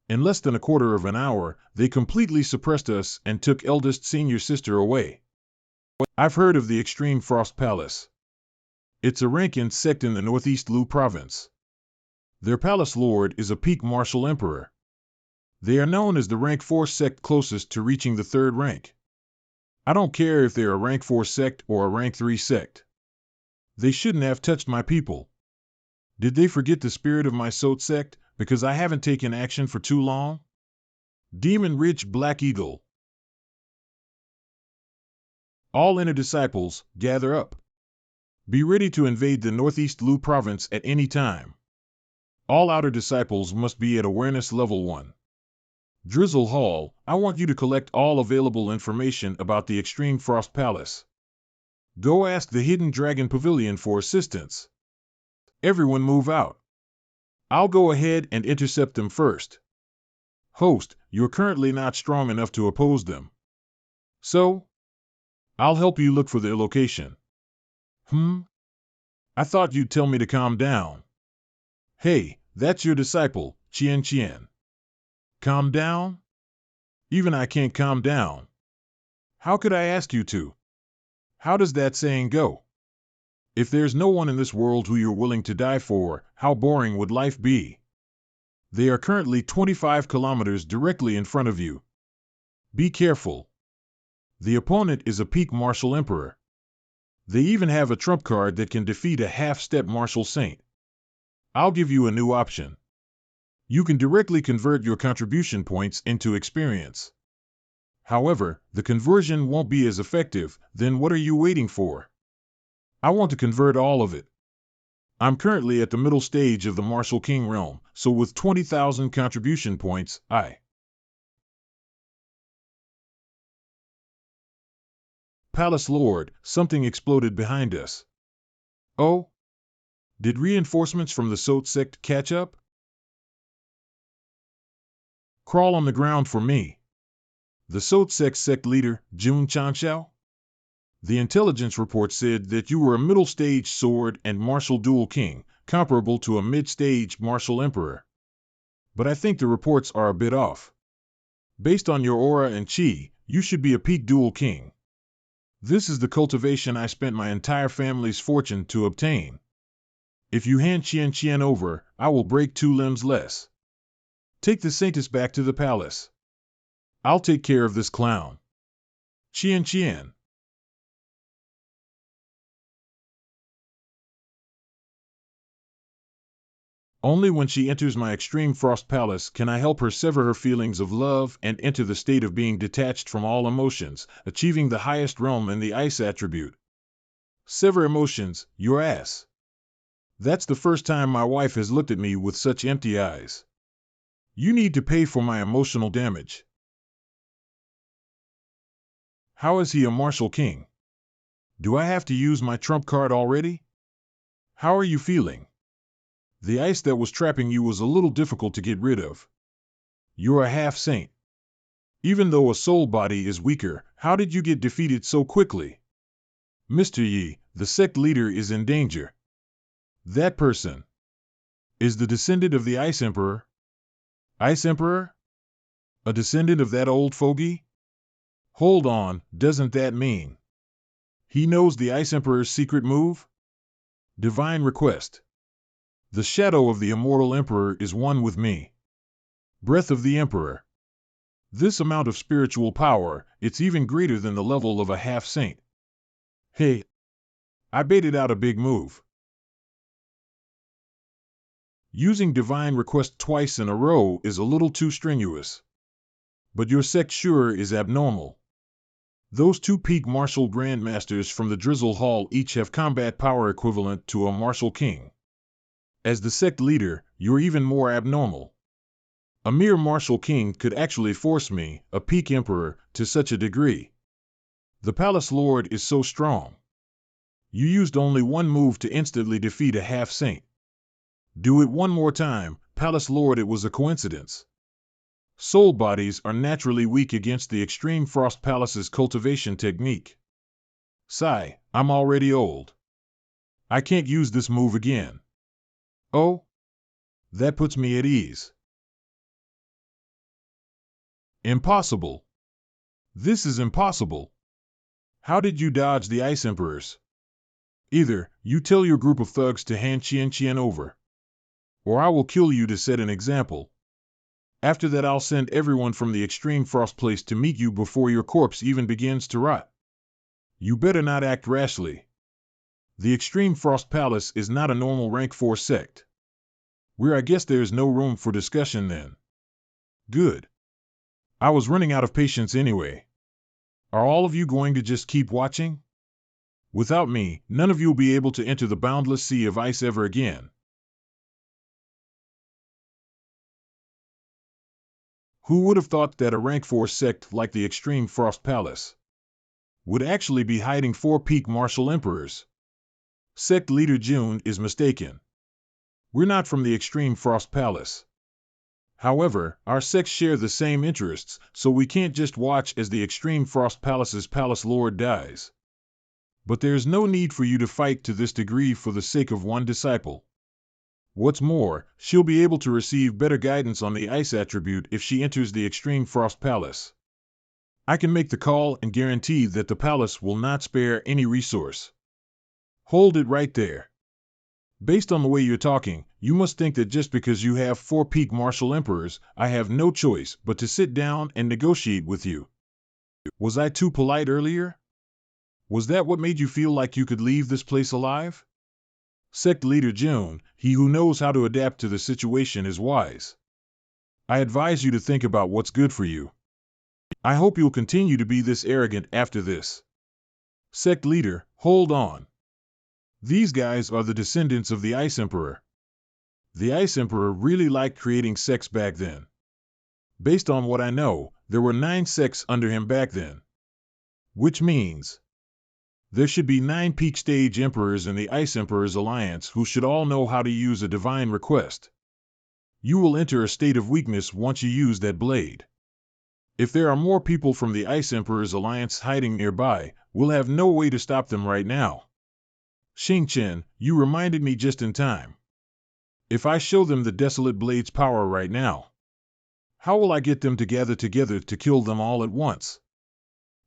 In less than a quarter of an hour, they completely suppressed us and took eldest senior sister away. I've heard of the Extreme Frost Palace. It's a rank-in sect in the Northeast Lu province. Their palace lord is a peak martial emperor. They are known as the rank 4 sect closest to reaching the 3rd rank. I don't care if they're a rank 4 sect or a rank 3 sect. They shouldn't have touched my people. Did they forget the spirit of my sect because I haven't taken action for too long? Demon Ridge Black Eagle. All inner disciples, gather up. Be ready to invade the Northeast Lu province at any time. All outer disciples must be at awareness level 1. Drizzle Hall, I want you to collect all available information about the Extreme Frost Palace. Go ask the Hidden Dragon Pavilion for assistance. Everyone move out. I'll go ahead and intercept them first. Host, you're currently not strong enough to oppose them. So? I'll help you look for their location. I thought you'd tell me to calm down. Hey, that's your disciple, Qian. Calm down? Even I can't calm down. How could I ask you to? How does that saying go? If there's no one in this world who you're willing to die for, how boring would life be? They are currently 25 kilometers directly in front of you. Be careful. The opponent is a peak martial emperor. They even have a trump card that can defeat a half-step martial saint. I'll give you a new option. You can directly convert your contribution points into experience. However, the conversion won't be as effective, then what are you waiting for? I want to convert all of it. I'm currently at the middle stage of the Martial King realm, so with 20,000 contribution points, Palace Lord, something exploded behind us. Oh? Did reinforcements from the Sect catch up? Crawl on the ground for me. The sect leader, Jun Chanxiao? The intelligence report said that you were a middle-stage sword and martial dual king, comparable to a mid-stage martial emperor. But I think the reports are a bit off. Based on your aura and chi, you should be a peak dual king. This is the cultivation I spent my entire family's fortune to obtain. If you hand Qian over, I will break 2 limbs less. Take the saintess back to the palace. I'll take care of this clown. Qian. Only when she enters my extreme frost palace can I help her sever her feelings of love and enter the state of being detached from all emotions, achieving the highest realm in the ice attribute. Sever emotions, your ass. That's the first time my wife has looked at me with such empty eyes. You need to pay for my emotional damage. How is he a martial king? Do I have to use my trump card already? How are you feeling? The ice that was trapping you was a little difficult to get rid of. You're a half-saint. Even though a soul body is weaker, how did you get defeated so quickly? Mr. Yi, the sect leader is in danger. That person is the descendant of the Ice Emperor. Ice Emperor? A descendant of that old fogey? Hold on, doesn't that mean he knows the Ice Emperor's secret move? Divine request. The shadow of the immortal Emperor is one with me. Breath of the Emperor. This amount of spiritual power, it's even greater than the level of a half-saint. Hey, I baited out a big move. Using divine request twice in a row is a little too strenuous. But your sect sure is abnormal. Those two peak martial grandmasters from the Drizzle Hall each have combat power equivalent to a martial king. As the sect leader, you're even more abnormal. A mere martial king could actually force me, a peak emperor, to such a degree. The palace lord is so strong. You used only one move to instantly defeat a half-saint. Do it one more time, palace lord. It was a coincidence. Soul bodies are naturally weak against the extreme frost palace's cultivation technique. Sigh, I'm already old. I can't use this move again. Oh? That puts me at ease. Impossible. This is impossible. How did you dodge the Ice Emperors? Either you tell your group of thugs to hand Qian over, or I will kill you to set an example. After that I'll send everyone from the extreme frost place to meet you before your corpse even begins to rot. You better not act rashly. The extreme frost palace is not a normal rank 4 sect. I guess there's no room for discussion then. Good. I was running out of patience anyway. Are all of you going to just keep watching? Without me, none of you will be able to enter the boundless sea of ice ever again. Who would have thought that a rank 4 sect like the Extreme Frost Palace would actually be hiding 4 peak martial emperors? Sect leader June is mistaken. We're not from the Extreme Frost Palace. However, our sects share the same interests, so we can't just watch as the Extreme Frost Palace's palace lord dies. But there's no need for you to fight to this degree for the sake of one disciple. What's more, she'll be able to receive better guidance on the ice attribute if she enters the Extreme Frost Palace. I can make the call and guarantee that the palace will not spare any resource. Hold it right there. Based on the way you're talking, you must think that just because you have 4 peak martial emperors, I have no choice but to sit down and negotiate with you. Was I too polite earlier? Was that what made you feel like you could leave this place alive? Sect leader June, he who knows how to adapt to the situation is wise. I advise you to think about what's good for you. I hope you'll continue to be this arrogant after this. Sect leader, hold on. These guys are the descendants of the Ice Emperor. The Ice Emperor really liked creating sects back then. Based on what I know, there were 9 sects under him back then. Which means there should be 9 peak stage emperors in the Ice Emperor's alliance who should all know how to use a divine request. You will enter a state of weakness once you use that blade. If there are more people from the Ice Emperor's alliance hiding nearby, we'll have no way to stop them right now. Xingqian, you reminded me just in time. If I show them the Desolate Blade's power right now, how will I get them to gather together to kill them all at once?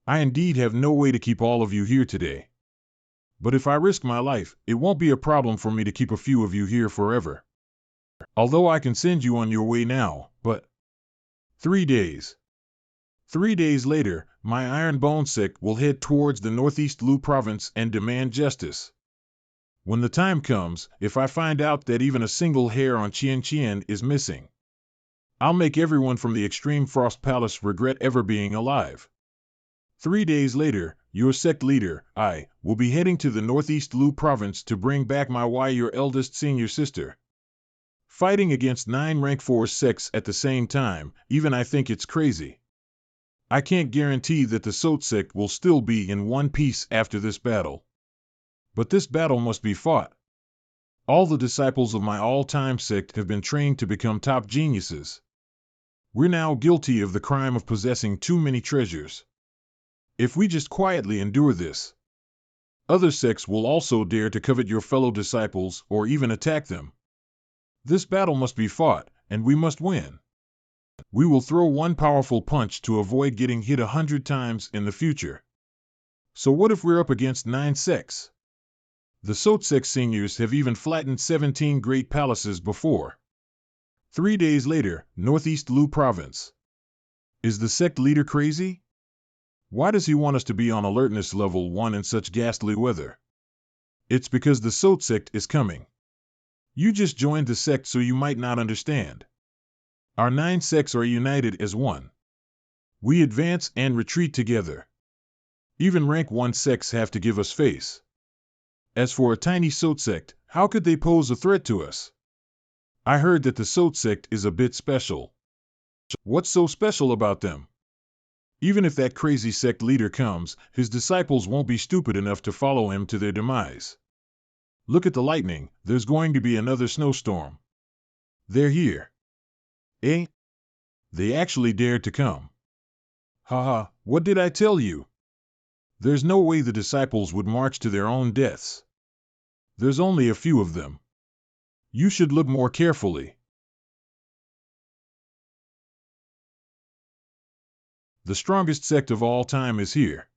I indeed have no way to keep all of you here today. But if I risk my life, it won't be a problem for me to keep a few of you here forever. Although I can send you on your way now, but 3 days. 3 days later, my Iron Bone sect will head towards the Northeast Lu province and demand justice. When the time comes, if I find out that even a single hair on Qian Qian is missing, I'll make everyone from the Extreme Frost Palace regret ever being alive. 3 days later, your sect leader, I, will be heading to the Northeast Lu province to bring back my Y, your eldest senior sister. Fighting against 9 rank 4 sects at the same time, even I think it's crazy. I can't guarantee that the Sot sect will still be in one piece after this battle. But this battle must be fought. All the disciples of my all-time sect have been trained to become top geniuses. We're now guilty of the crime of possessing too many treasures. If we just quietly endure this, other sects will also dare to covet your fellow disciples or even attack them. This battle must be fought, and we must win. We will throw one powerful punch to avoid getting hit 100 times in the future. So what if we're up against 9 sects? The Sot sect seniors have even flattened 17 great palaces before. 3 days later, Northeast Lu province. Is the sect leader crazy? Why does he want us to be on alertness level 1 in such ghastly weather? It's because the Sot sect is coming. You just joined the sect so you might not understand. Our 9 sects are united as one. We advance and retreat together. Even rank 1 sects have to give us face. As for a tiny Sot sect, how could they pose a threat to us? I heard that the Sot sect is a bit special. What's so special about them? Even if that crazy sect leader comes, his disciples won't be stupid enough to follow him to their demise. Look at the lightning, there's going to be another snowstorm. They're here. Eh? They actually dared to come. Haha, what did I tell you? There's no way the disciples would march to their own deaths. There's only a few of them. You should look more carefully. The strongest sect of all time is here.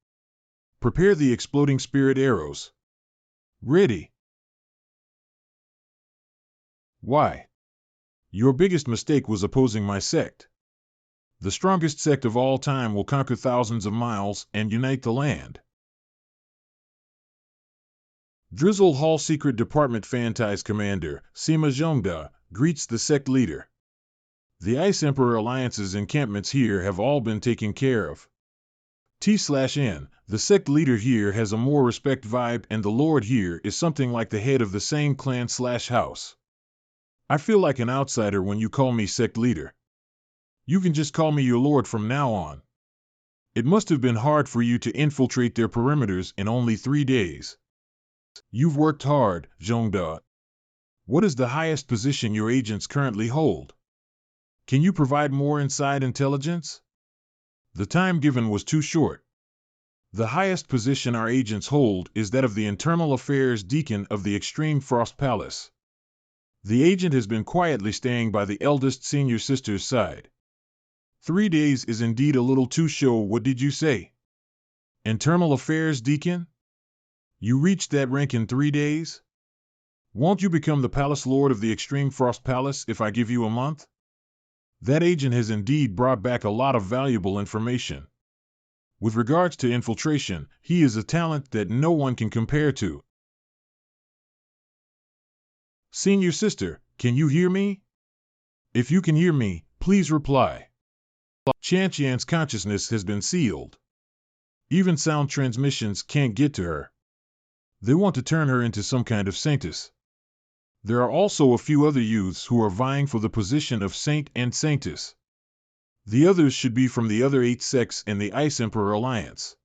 Prepare the exploding spirit arrows. Ready. Why? Your biggest mistake was opposing my sect. The strongest sect of all time will conquer thousands of miles and unite the land. Drizzle Hall Secret Department Fantais Commander, Sima Zhongda, greets the sect leader. The Ice Emperor Alliance's encampments here have all been taken care of. T/N, the sect leader here has a more respect vibe and the lord here is something like the head of the same clan/house. I feel like an outsider when you call me sect leader. You can just call me your lord from now on. It must have been hard for you to infiltrate their perimeters in only 3 days. You've worked hard, Zhongda. What is the highest position your agents currently hold? Can you provide more inside intelligence? The time given was too short. The highest position our agents hold is that of the Internal Affairs Deacon of the Extreme Frost Palace. The agent has been quietly staying by the eldest senior sister's side. 3 days is indeed a little too short. What did you say? Internal Affairs Deacon? You reached that rank in 3 days? Won't you become the Palace Lord of the Extreme Frost Palace if I give you a month? That agent has indeed brought back a lot of valuable information. With regards to infiltration, he is a talent that no one can compare to. Senior sister, can you hear me? If you can hear me, please reply. Qianqian's consciousness has been sealed. Even sound transmissions can't get to her. They want to turn her into some kind of saintess. There are also a few other youths who are vying for the position of saint and saintess. The others should be from the other 8 sects in the Ice Emperor Alliance.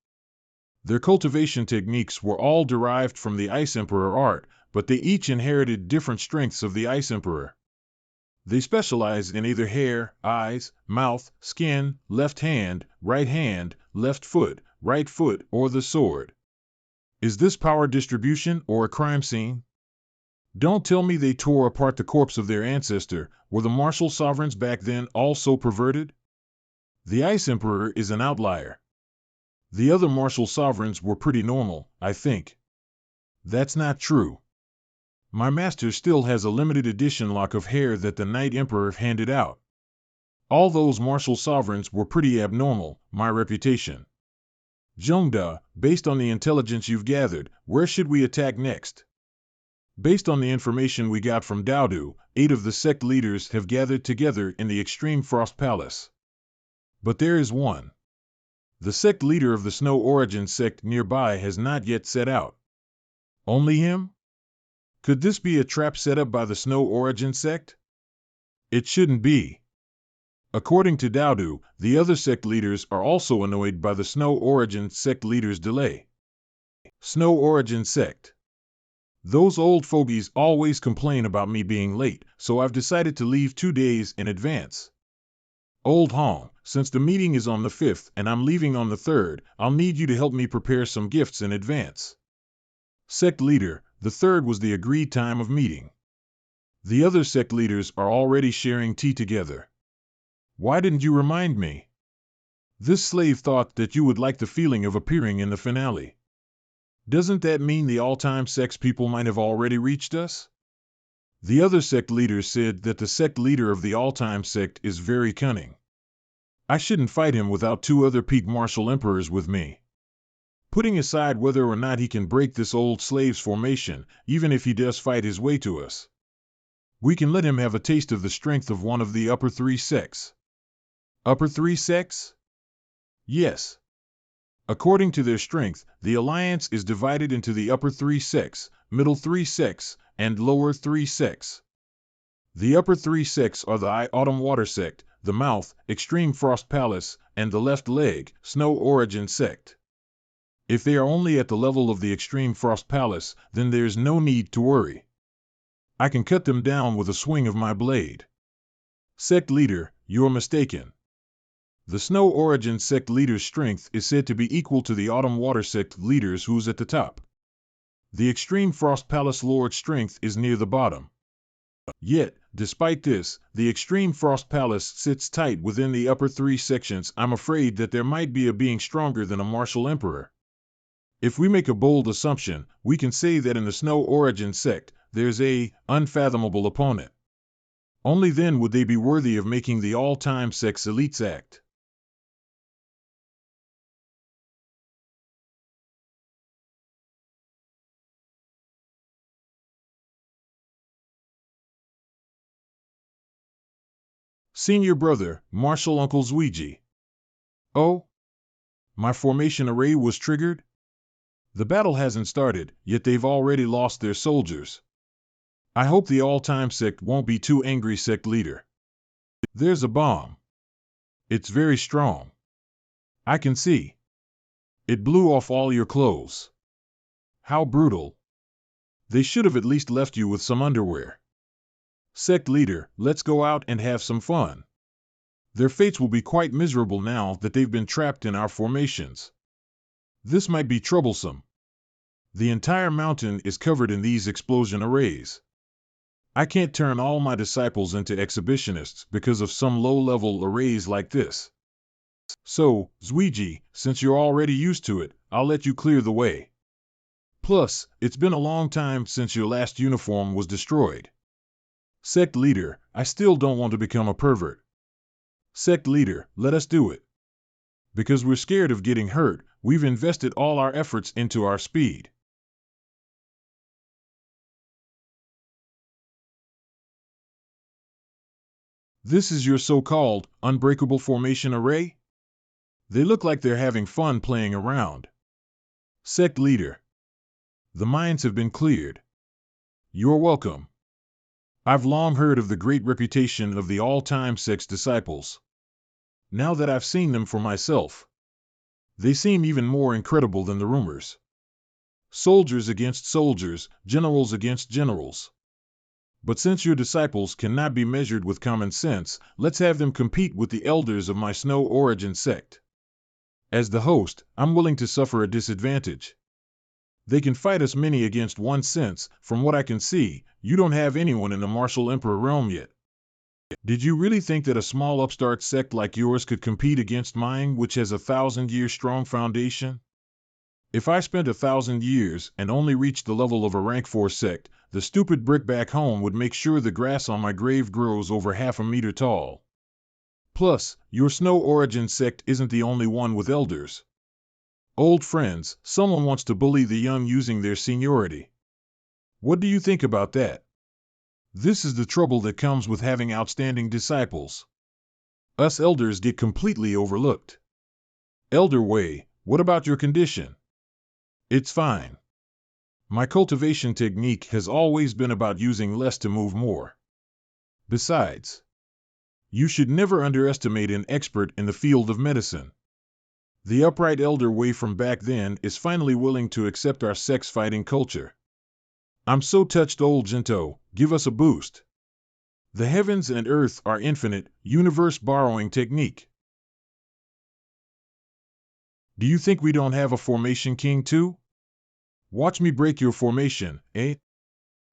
Their cultivation techniques were all derived from the Ice Emperor art, but they each inherited different strengths of the Ice Emperor. They specialize in either hair, eyes, mouth, skin, left hand, left foot, right foot, or the sword. Is this power distribution or a crime scene? Don't tell me they tore apart the corpse of their ancestor. Were the martial sovereigns back then also perverted? The Ice Emperor is an outlier. The other martial sovereigns were pretty normal, I think. That's not true. My master still has a limited edition lock of hair that the Night Emperor handed out. All those martial sovereigns were pretty abnormal, my reputation. Zhongda, based on the intelligence you've gathered, where should we attack next? Based on the information we got from Daodu, 8 of the sect leaders have gathered together in the Extreme Frost Palace. But there is one. The sect leader of the Snow Origin sect nearby has not yet set out. Only him? Could this be a trap set up by the Snow Origin sect? It shouldn't be. According to Daodu, the other sect leaders are also annoyed by the Snow Origin sect leader's delay. Snow Origin sect. Those old fogies always complain about me being late, so I've decided to leave 2 days in advance. Old Hong, since the meeting is on the 5th and I'm leaving on the 3rd, I'll need you to help me prepare some gifts in advance. Sect leader, the 3rd was the agreed time of meeting. The other sect leaders are already sharing tea together. Why didn't you remind me? This slave thought that you would like the feeling of appearing in the finale. Doesn't that mean the all-time Sect people might have already reached us? The other sect leaders said that the sect leader of the all-time sect is very cunning. I shouldn't fight him without 2 other peak martial emperors with me. Putting aside whether or not he can break this old slave's formation, even if he does fight his way to us, we can let him have a taste of the strength of one of the upper 3 sects. Upper 3 sects? Yes. According to their strength, the alliance is divided into the upper 3 sects, middle 3 sects, and lower 3 sects. The upper 3 sects are the Eye Autumn Water sect, the Mouth, Extreme Frost Palace, and the Left Leg, Snow Origin sect. If they are only at the level of the Extreme Frost Palace, then there's no need to worry. I can cut them down with a swing of my blade. Sect leader, you're mistaken. The Snow Origin sect leader's strength is said to be equal to the Autumn Water sect leader's, who's at the top. The Extreme Frost Palace lord's strength is near the bottom. Yet, despite this, the Extreme Frost Palace sits tight within the upper 3 sections. I'm afraid that there might be a being stronger than a martial emperor. If we make a bold assumption, we can say that in the Snow Origin sect, there's a unfathomable opponent. Only then would they be worthy of making the all-time sect's elites act. Senior brother, Martial Uncle Zuiji. Oh? My formation array was triggered? The battle hasn't started, yet they've already lost their soldiers. I hope the all-time sect won't be too angry, sect leader. There's a bomb. It's very strong. I can see. It blew off all your clothes. How brutal. They should have at least left you with some underwear. Sect leader, let's go out and have some fun. Their fates will be quite miserable now that they've been trapped in our formations. This might be troublesome. The entire mountain is covered in these explosion arrays. I can't turn all my disciples into exhibitionists because of some low-level arrays like this. So, Zuiji, since you're already used to it, I'll let you clear the way. Plus, it's been a long time since your last uniform was destroyed. Sect leader, I still don't want to become a pervert. Sect leader, let us do it. Because we're scared of getting hurt, we've invested all our efforts into our speed. This is your so-called unbreakable formation array? They look like they're having fun playing around. Sect leader. The mines have been cleared. You're welcome. I've long heard of the great reputation of the all-time sect's disciples. Now that I've seen them for myself, they seem even more incredible than the rumors. Soldiers against soldiers, generals against generals. But since your disciples cannot be measured with common sense, let's have them compete with the elders of my Snow Origin sect. As the host, I'm willing to suffer a disadvantage. They can fight us many against one since, from what I can see, you don't have anyone in the martial emperor realm yet. Did you really think that a small upstart sect like yours could compete against mine, which has a 1,000-year strong foundation? If I spent 1,000 years and only reached the level of a rank 4 sect, the stupid brick back home would make sure the grass on my grave grows over 0.5 meters tall. Plus, your Snow Origin sect isn't the only one with elders. Old friends, someone wants to bully the young using their seniority. What do you think about that? This is the trouble that comes with having outstanding disciples. Us elders get completely overlooked. Elder Wei, what about your condition? It's fine. My cultivation technique has always been about using less to move more. Besides, you should never underestimate an expert in the field of medicine. The upright Elder Wei from back then is finally willing to accept our sex fighting culture. I'm so touched, old Jinto, give us a boost. The heavens and earth are infinite, universe borrowing technique. Do you think we don't have a formation king too? Watch me break your formation, eh?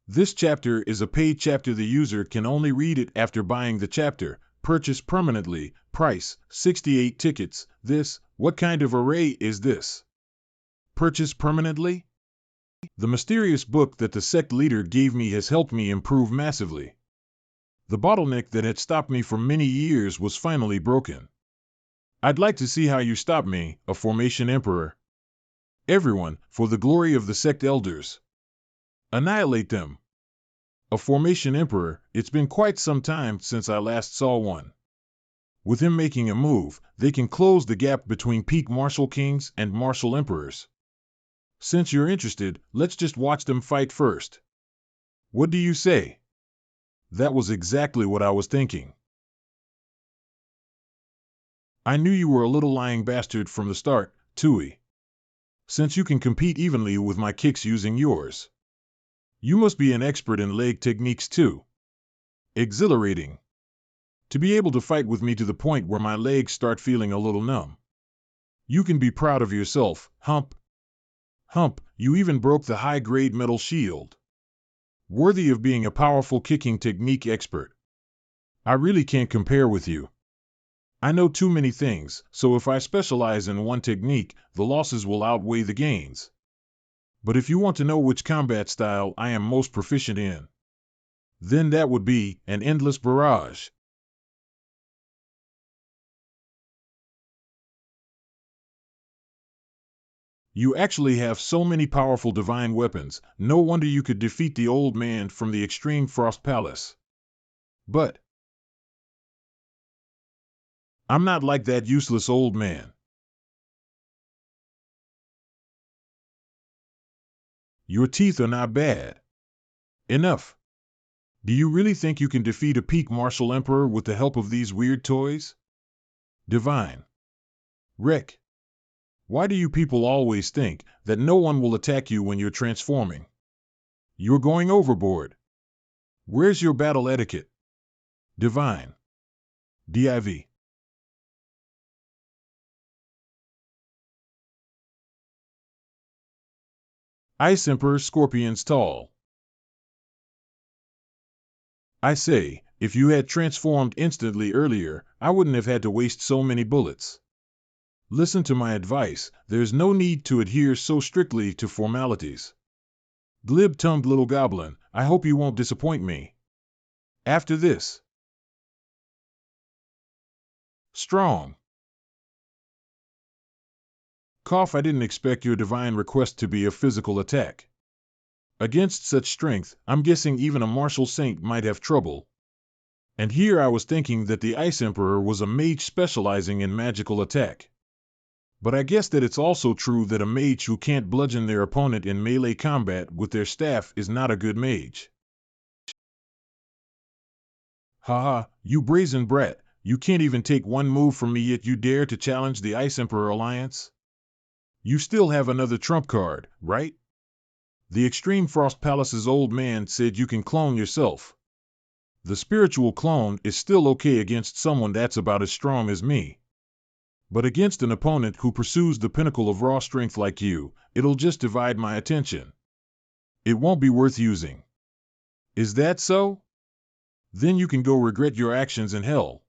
This chapter is a paid chapter. The user can only read it after buying the chapter. Purchase permanently. Price, 68 tickets. What kind of array is this? Purchase permanently? The mysterious book that the sect leader gave me has helped me improve massively. The bottleneck that had stopped me for many years was finally broken. I'd like to see how you stop me, a formation emperor. Everyone, for the glory of the sect elders. Annihilate them. A formation emperor, it's been quite some time since I last saw one. With him making a move, they can close the gap between peak martial kings and martial emperors. Since you're interested, let's just watch them fight first. What do you say? That was exactly what I was thinking. I knew you were a little lying bastard from the start, Tui. Since you can compete evenly with my kicks using yours. You must be an expert in leg techniques too. Exhilarating. To be able to fight with me to the point where my legs start feeling a little numb. You can be proud of yourself, Hump. Hump, you even broke the high-grade metal shield. Worthy of being a powerful kicking technique expert. I really can't compare with you. I know too many things, so if I specialize in one technique, the losses will outweigh the gains. But if you want to know which combat style I am most proficient in, then that would be an endless barrage. You actually have so many powerful divine weapons, no wonder you could defeat the old man from the extreme Frost Palace. But I'm not like that useless old man. Your teeth are not bad. Enough. Do you really think you can defeat a peak martial emperor with the help of these weird toys? Divine. Wreck. Why do you people always think that no one will attack you when you're transforming? You're going overboard. Where's your battle etiquette? Divine. Div. Ice Emperor Scorpion's tall. I say, if you had transformed instantly earlier, I wouldn't have had to waste so many bullets. Listen to my advice, there's no need to adhere so strictly to formalities. Glib-tongued little goblin, I hope you won't disappoint me. After this. Strong. Cough, I didn't expect your divine request to be a physical attack. Against such strength, I'm guessing even a martial saint might have trouble. And here I was thinking that the Ice Emperor was a mage specializing in magical attack. But I guess that it's also true that a mage who can't bludgeon their opponent in melee combat with their staff is not a good mage. Haha, you brazen brat, you can't even take one move from me yet you dare to challenge the Ice Emperor Alliance? You still have another trump card, right? The Extreme Frost Palace's old man said you can clone yourself. The spiritual clone is still okay against someone that's about as strong as me. But against an opponent who pursues the pinnacle of raw strength like you, it'll just divide my attention. It won't be worth using. Is that so? Then you can go regret your actions in hell.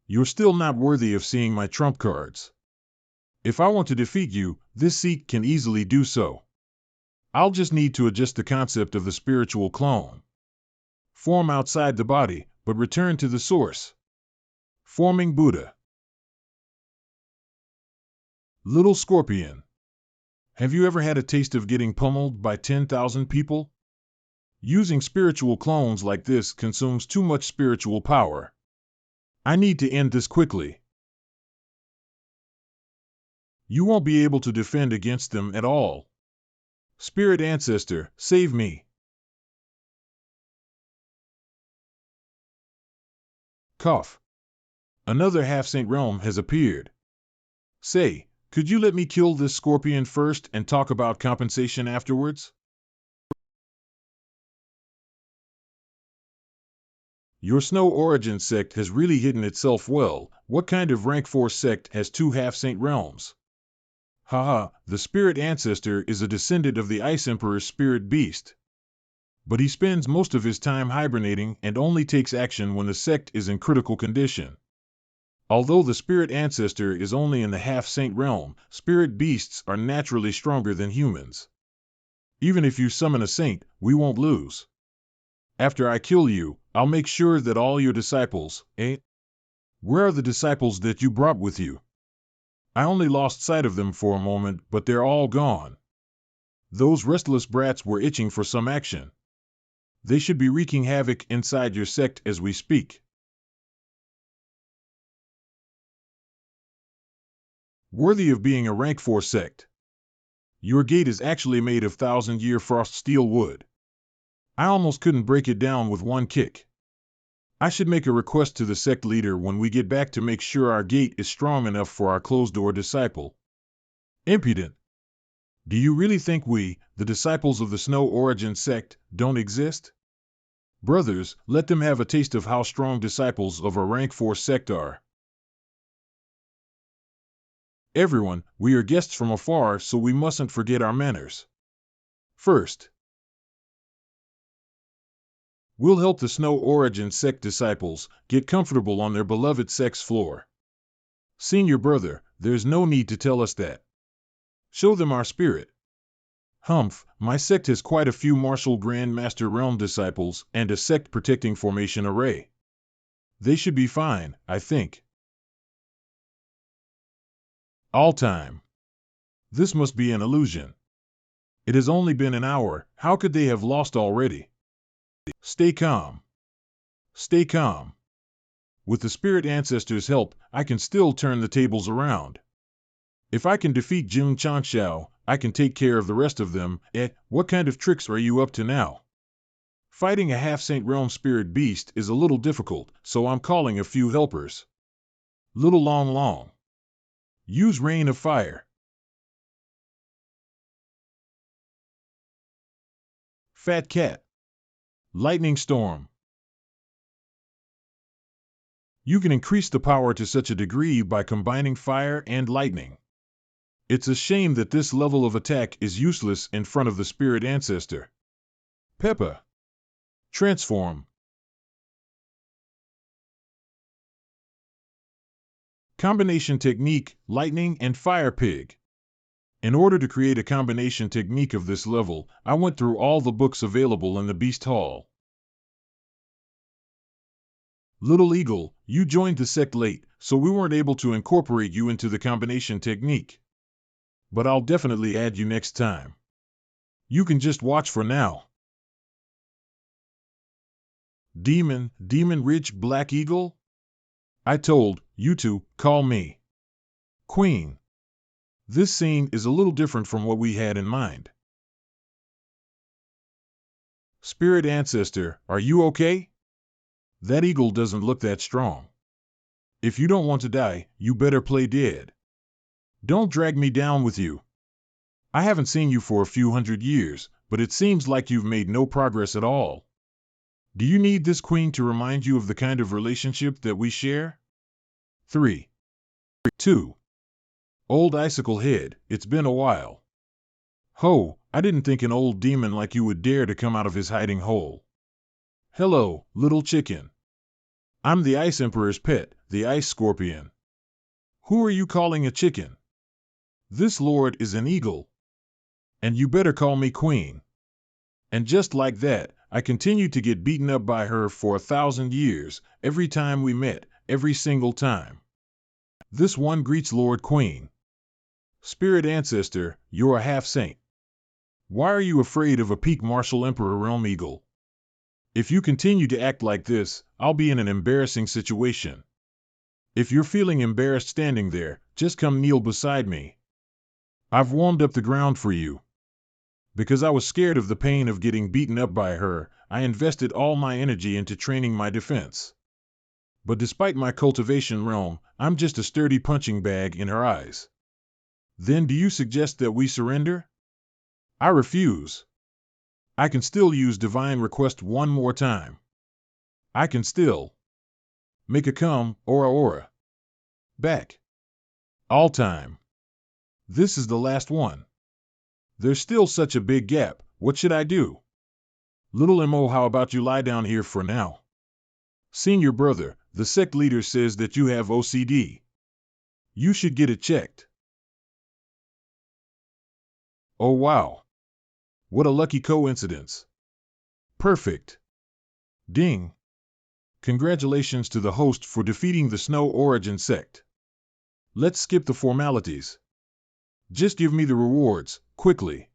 You're still not worthy of seeing my trump cards. If I want to defeat you, this seat can easily do so. I'll just need to adjust the concept of the spiritual clone. Form outside the body, but return to the source. Forming Buddha. Little Scorpion. Have you ever had a taste of getting pummeled by 10,000 people? Using spiritual clones like this consumes too much spiritual power. I need to end this quickly. You won't be able to defend against them at all. Spirit Ancestor, save me. Cough. Another half-saint realm has appeared. Say, could you let me kill this scorpion first and talk about compensation afterwards? Your Snow Origin sect has really hidden itself well. What kind of rank 4 sect has 2 half-saint realms? Haha, the Spirit Ancestor is a descendant of the Ice Emperor's spirit beast. But he spends most of his time hibernating and only takes action when the sect is in critical condition. Although the Spirit Ancestor is only in the half-saint realm, spirit beasts are naturally stronger than humans. Even if you summon a saint, we won't lose. After I kill you, I'll make sure that all your disciples, Where are the disciples that you brought with you? I only lost sight of them for a moment, but they're all gone. Those restless brats were itching for some action. They should be wreaking havoc inside your sect as we speak. Worthy of being a rank 4 sect. Your gate is actually made of 1,000-year frost steel wood. I almost couldn't break it down with one kick. I should make a request to the sect leader when we get back to make sure our gate is strong enough for our closed-door disciple. Impudent. Do you really think we, the disciples of the Snow Origin sect, don't exist? Brothers, let them have a taste of how strong disciples of a rank 4 sect are. Everyone, we are guests from afar, so we mustn't forget our manners. First, we'll help the Snow Origin sect disciples get comfortable on their beloved sect's floor. Senior brother, there's no need to tell us that. Show them our spirit. Humph, my sect has quite a few Martial Grand Master Realm disciples and a sect protecting formation array. They should be fine, I think. All time. This must be an illusion. It has only been an hour, how could they have lost already? Stay calm. Stay calm. With the Spirit Ancestor's help, I can still turn the tables around. If I can defeat Jun Changxiao, I can take care of the rest of them. What kind of tricks are you up to now? Fighting a half-saint realm spirit beast is a little difficult, so I'm calling a few helpers. Little Long Long. Use Rain of Fire. Fat Cat. Lightning Storm. You can increase the power to such a degree by combining fire and lightning. It's a shame that this level of attack is useless in front of the Spirit Ancestor. Peppa. Transform. Combination technique, lightning and fire pig. In order to create a combination technique of this level, I went through all the books available in the Beast Hall. Little Eagle, you joined the sect late, so we weren't able to incorporate you into the combination technique. But I'll definitely add you next time. You can just watch for now. Demon Rich Black Eagle? I told you to call me Queen. This scene is a little different from what we had in mind. Spirit Ancestor, are you okay? That eagle doesn't look that strong. If you don't want to die, you better play dead. Don't drag me down with you. I haven't seen you for a few hundred years, but it seems like you've made no progress at all. Do you need this queen to remind you of the kind of relationship that we share? 3. 2. Old Icicle Head, it's been a while. Ho, I didn't think an old demon like you would dare to come out of his hiding hole. Hello, little chicken. I'm the Ice Emperor's pet, the Ice Scorpion. Who are you calling a chicken? This lord is an eagle. And you better call me Queen. And just like that, I continued to get beaten up by her for 1,000 years. Every time we met, every single time. This one greets Lord Queen. Spirit Ancestor, you're a half-saint. Why are you afraid of a peak martial Emperor Realm Eagle? If you continue to act like this, I'll be in an embarrassing situation. If you're feeling embarrassed standing there, just come kneel beside me. I've warmed up the ground for you. Because I was scared of the pain of getting beaten up by her, I invested all my energy into training my defense. But despite my cultivation realm, I'm just a sturdy punching bag in her eyes. Then do you suggest that we surrender? I refuse. I can still use Divine Request one more time. I can still make a come, aura. Back. All time. This is the last one. There's still such a big gap. What should I do? Little Mo, how about you lie down here for now? Senior brother, the sect leader says that you have OCD. You should get it checked. Oh wow. What a lucky coincidence. Perfect. Ding. Congratulations to the host for defeating the Snow Origin sect. Let's skip the formalities. Just give me the rewards, quickly.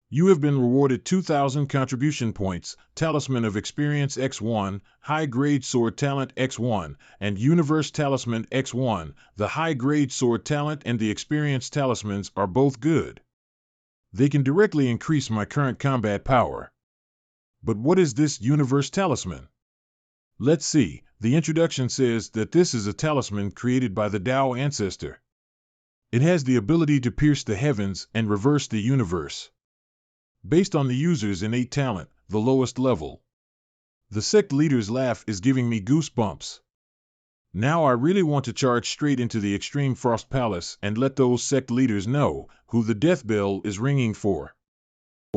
You have been rewarded 2,000 contribution points, Talisman of Experience X1, High-Grade Sword Talent X1, and Universe Talisman X1. The High-Grade Sword Talent and the Experience Talismans are both good. They can directly increase my current combat power. But what is this Universe Talisman? Let's see. The introduction says that this is a talisman created by the Tao Ancestor. It has the ability to pierce the heavens and reverse the universe. Based on the user's innate talent, the lowest level. The sect leader's laugh is giving me goosebumps. Now I really want to charge straight into the Extreme Frost Palace and let those sect leaders know who the death bell is ringing for.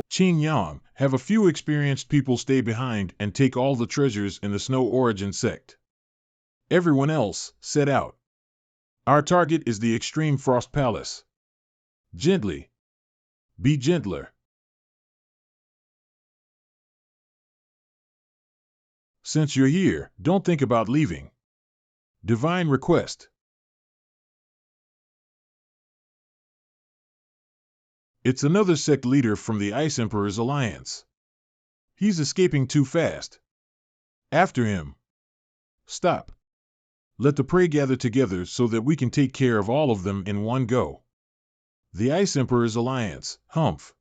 Qing Yang, have a few experienced people stay behind and take all the treasures in the Snow Origin sect. Everyone else, set out. Our target is the Extreme Frost Palace. Gently. Be gentler. Since you're here, don't think about leaving. Divine Request. It's another sect leader from the Ice Emperor's alliance. He's escaping too fast. After him. Stop. Let the prey gather together so that we can take care of all of them in one go. The Ice Emperor's alliance, humph.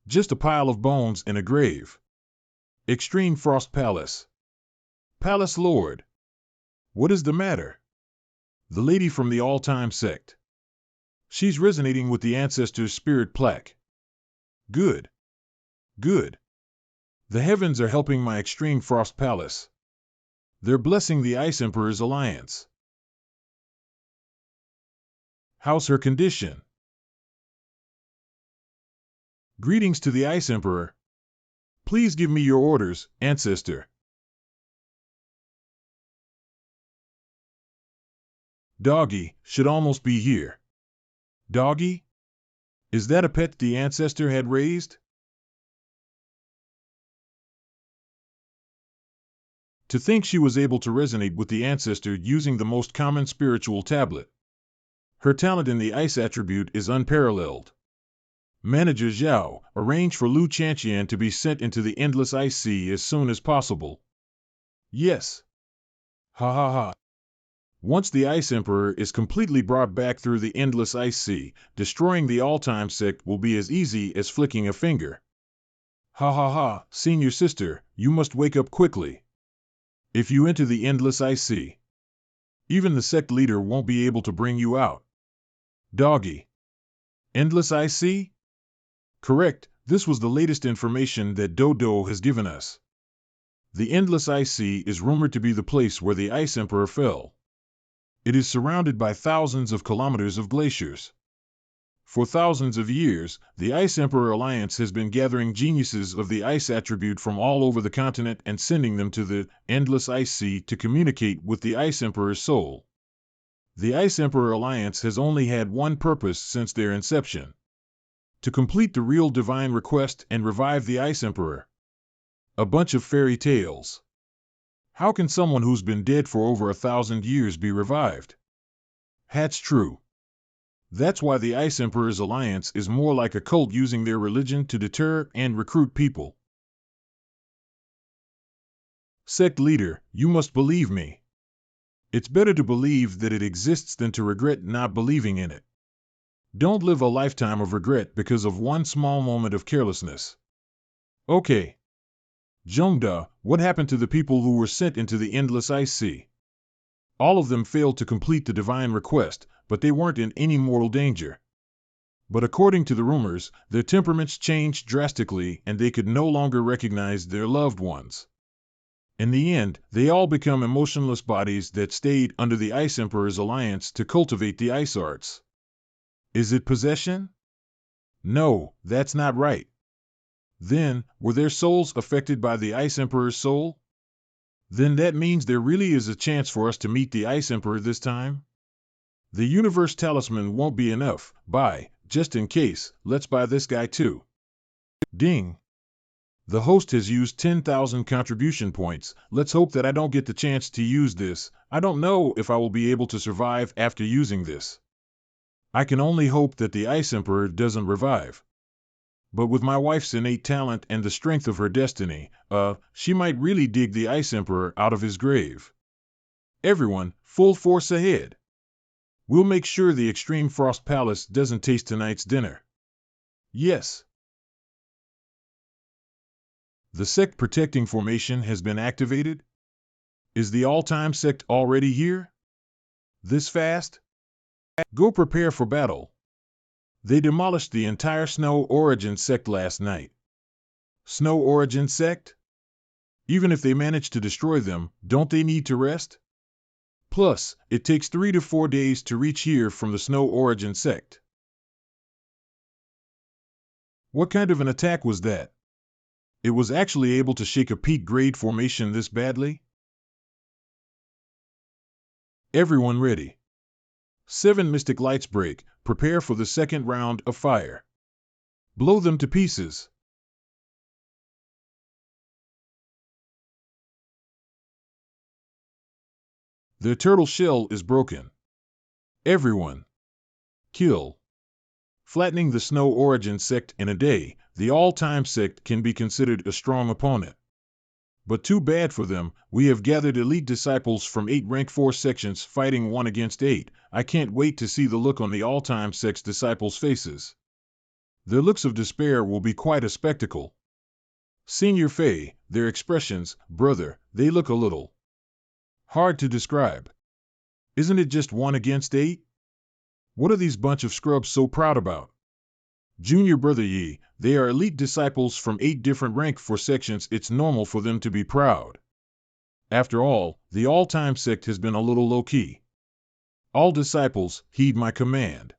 Just a pile of bones in a grave. Extreme Frost Palace. Palace Lord. What is the matter? The lady from the all-time sect. She's resonating with the Ancestor's spirit plaque. Good. Good. The heavens are helping my Extreme Frost Palace. They're blessing the Ice Emperor's alliance. How's her condition? Greetings to the Ice Emperor. Please give me your orders, Ancestor. Doggy should almost be here. Doggy? Is that a pet the Ancestor had raised? To think she was able to resonate with the Ancestor using the most common spiritual tablet. Her talent in the ice attribute is unparalleled. Manager Zhao, arrange for Lu Chanqian to be sent into the Endless Ice Sea as soon as possible. Yes. Ha ha ha. Once the Ice Emperor is completely brought back through the Endless Ice Sea, destroying the all-time sect will be as easy as flicking a finger. Ha ha ha, senior sister, you must wake up quickly. If you enter the Endless Ice Sea, even the sect leader won't be able to bring you out. Doggy. Endless Ice Sea? Correct, this was the latest information that Dodo has given us. The Endless Ice Sea is rumored to be the place where the Ice Emperor fell. It is surrounded by thousands of kilometers of glaciers. For thousands of years, the Ice Emperor Alliance has been gathering geniuses of the ice attribute from all over the continent and sending them to the Endless Ice Sea to communicate with the Ice Emperor's soul. The Ice Emperor Alliance has only had one purpose since their inception: to complete the real divine request and revive the Ice Emperor. A bunch of fairy tales. How can someone who's been dead for over 1,000 years be revived? That's true. That's why the Ice Emperor's alliance is more like a cult using their religion to deter and recruit people. Sect leader, you must believe me. It's better to believe that it exists than to regret not believing in it. Don't live a lifetime of regret because of one small moment of carelessness. Okay. Jongda, what happened to the people who were sent into the endless ice sea? All of them failed to complete the divine request, but they weren't in any mortal danger. But according to the rumors, their temperaments changed drastically and they could no longer recognize their loved ones. In the end, they all become emotionless bodies that stayed under the Ice Emperor's alliance to cultivate the ice arts. Is it possession? No, that's not right. Then, were their souls affected by the Ice Emperor's soul? Then that means there really is a chance for us to meet the Ice Emperor this time? The Universe Talisman won't be enough. Just in case, let's buy this guy too. Ding! The host has used 10,000 contribution points. Let's hope that I don't get the chance to use this. I don't know if I will be able to survive after using this. I can only hope that the Ice Emperor doesn't revive. But with my wife's innate talent and the strength of her destiny, she might really dig the Ice Emperor out of his grave. Everyone, full force ahead. We'll make sure the Extreme Frost Palace doesn't taste tonight's dinner. Yes. The Sect protecting formation has been activated? Is the all-time Sect already here? This fast? Go prepare for battle. They demolished the entire Snow Origin Sect last night. Snow Origin Sect? Even if they manage to destroy them, don't they need to rest? Plus, it takes 3 to 4 days to reach here from the Snow Origin Sect. What kind of an attack was that? It was actually able to shake a peak grade formation this badly? Everyone ready. 7 Mystic Lights break, prepare for the second round of fire. Blow them to pieces. Their turtle shell is broken. Everyone. Kill. Flattening the Snow Origin Sect in a day, the all-time Sect can be considered a strong opponent. But too bad for them, we have gathered elite disciples from 8 rank 4 sections fighting 1 against 8. I can't wait to see the look on the all-time Sect's disciples' faces. Their looks of despair will be quite a spectacle. Senior Faye, their expressions, brother, they look a little hard to describe. Isn't it just 1 against 8? What are these bunch of scrubs so proud about? Junior Brother Yi, they are elite disciples from 8 different rank 4 sections. It's normal for them to be proud. After all, the all-time Sect has been a little low-key. All disciples, heed my command.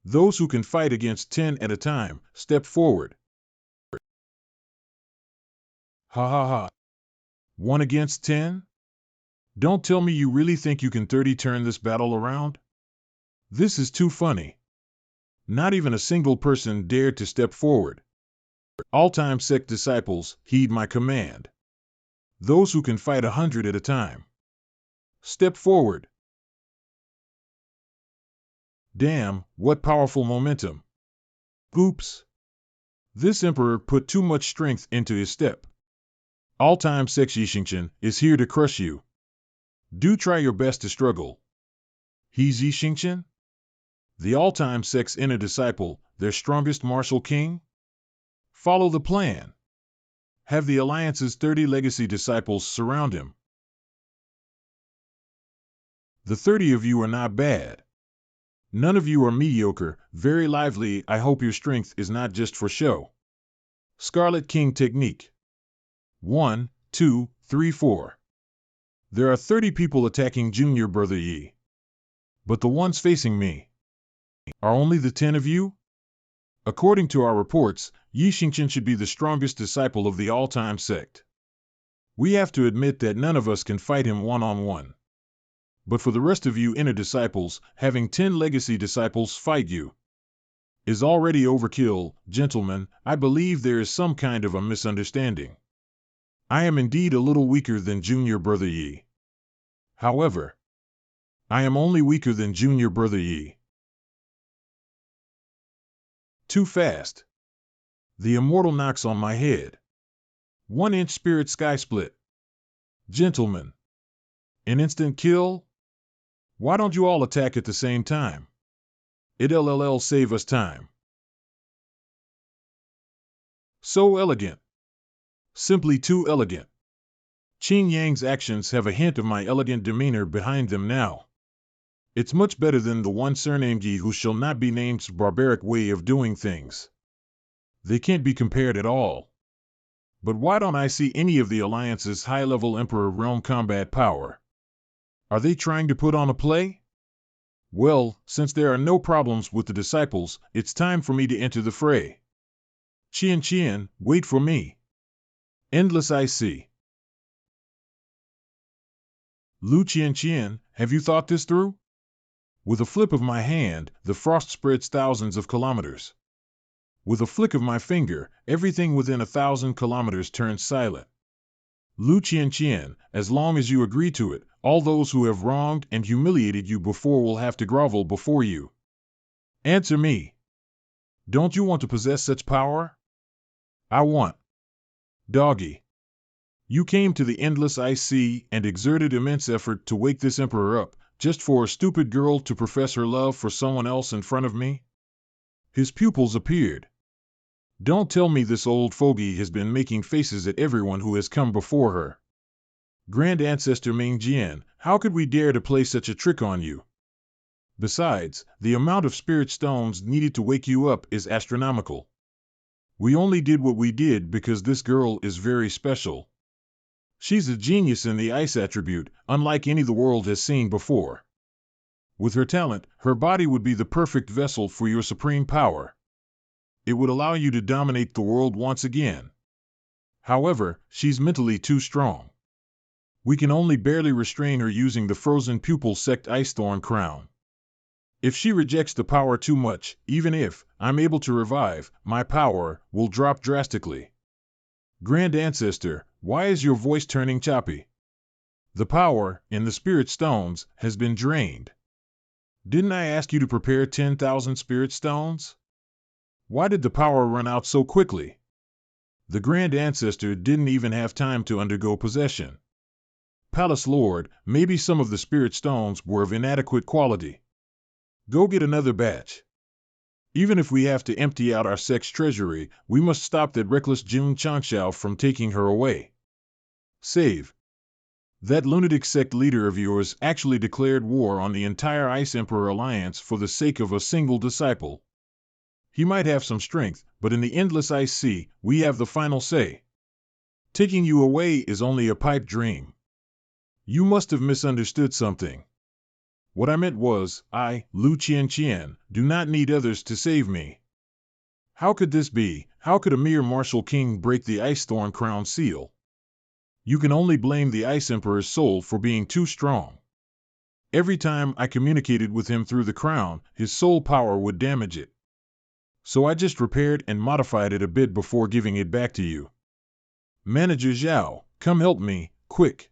Those who can fight against 10 at a time, step forward. Ha ha ha. 1 against 10? Don't tell me you really think you can 30 turn this battle around? This is too funny. Not even a single person dared to step forward. All-time Sect disciples, heed my command. Those who can fight 100 at a time. Step forward. Damn, what powerful momentum. Oops. This emperor put too much strength into his step. All-time Sect Yixingchen is here to crush you. Do try your best to struggle. He's Yixingchen? The all-time Sect's inner disciple, their strongest martial king? Follow the plan. Have the Alliance's 30 legacy disciples surround him. The 30 of you are not bad. None of you are mediocre, very lively. I hope your strength is not just for show. Scarlet King Technique. 1, 2, 3, 4. There are 30 people attacking Junior Brother Yi. But the ones facing me are only the 10 of you? According to our reports, Yixingchen should be the strongest disciple of the all-time Sect. We have to admit that none of us can fight him one-on-one. But for the rest of you inner disciples, having 10 legacy disciples fight you is already overkill. Gentlemen, I believe there is some kind of a misunderstanding. I am indeed a little weaker than Junior Brother Yi. However, I am only weaker than Junior Brother Yi. Too fast. The immortal knocks on my head. 1-inch spirit sky split. Gentlemen. An instant kill? Why don't you all attack at the same time? It'll save us time. So elegant. Simply too elegant. Qin Yang's actions have a hint of my elegant demeanor behind them now. It's much better than the one surnamed Yi who shall not be named's barbaric way of doing things. They can't be compared at all. But why don't I see any of the Alliance's high-level Emperor realm combat power? Are they trying to put on a play? Well, since there are no problems with the disciples, it's time for me to enter the fray. Qian, wait for me. Endless IC. Lu Qian, have you thought this through? With a flip of my hand, the frost spreads thousands of kilometers. With a flick of my finger, everything within 1,000 kilometers turns silent. Lu Qian, as long as you agree to it, all those who have wronged and humiliated you before will have to grovel before you. Answer me. Don't you want to possess such power? I want. Doggy. You came to the Endless IC and exerted immense effort to wake this emperor up, just for a stupid girl to profess her love for someone else in front of me? His pupils appeared. Don't tell me this old fogey has been making faces at everyone who has come before her. Grand Ancestor Ming Jian, how could we dare to play such a trick on you? Besides, the amount of spirit stones needed to wake you up is astronomical. We only did what we did because this girl is very special. She's a genius in the ice attribute, unlike any the world has seen before. With her talent, her body would be the perfect vessel for your supreme power. It would allow you to dominate the world once again. However, she's mentally too strong. We can only barely restrain her using the frozen pupil Sect Ice Thorn Crown. If she rejects the power too much, even if I'm able to revive, my power will drop drastically. Grand Ancestor, why is your voice turning choppy? The power, in the spirit stones, has been drained. Didn't I ask you to prepare 10,000 spirit stones? Why did the power run out so quickly? The Grand Ancestor didn't even have time to undergo possession. Palace Lord, maybe some of the spirit stones were of inadequate quality. Go get another batch. Even if we have to empty out our sect's treasury, we must stop that reckless Jun Changshao from taking her away. Save. That lunatic sect leader of yours actually declared war on the entire Ice Emperor Alliance for the sake of a single disciple. He might have some strength, but in the Endless IC, we have the final say. Taking you away is only a pipe dream. You must have misunderstood something. What I meant was, I, Lu Qian, do not need others to save me. How could this be? How could a mere martial king break the Ice Thorn Crown seal? You can only blame the Ice Emperor's soul for being too strong. Every time I communicated with him through the crown, his soul power would damage it. So I just repaired and modified it a bit before giving it back to you. Manager Zhao, come help me, quick.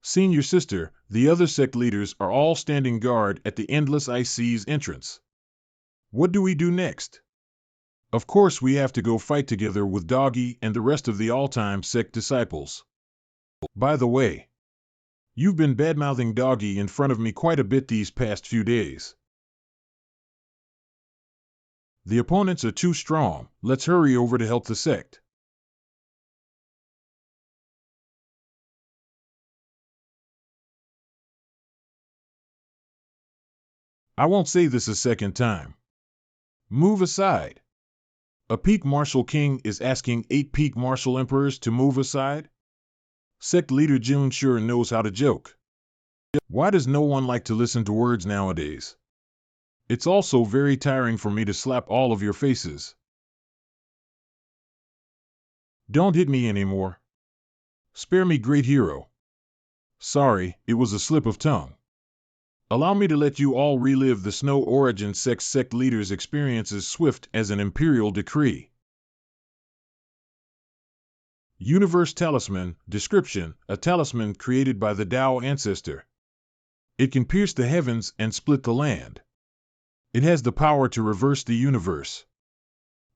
Senior sister, the other sect leaders are all standing guard at the Endless IC's entrance. What do we do next? Of course we have to go fight together with Doggy and the rest of the all-time sect disciples. By the way, you've been badmouthing Doggy in front of me quite a bit these past few days. The opponents are too strong, let's hurry over to help the sect. I won't say this a second time. Move aside. A peak martial king is asking 8 peak martial emperors to move aside? Sect leader Jun sure knows how to joke. Why does no one like to listen to words nowadays? It's also very tiring for me to slap all of your faces. Don't hit me anymore. Spare me, great hero. Sorry, it was a slip of tongue. Allow me to let you all relive the Snow Origin sect leader's experiences swift as an imperial decree. Universe Talisman. Description: a talisman created by the Tao ancestor. It can pierce the heavens and split the land. It has the power to reverse the universe.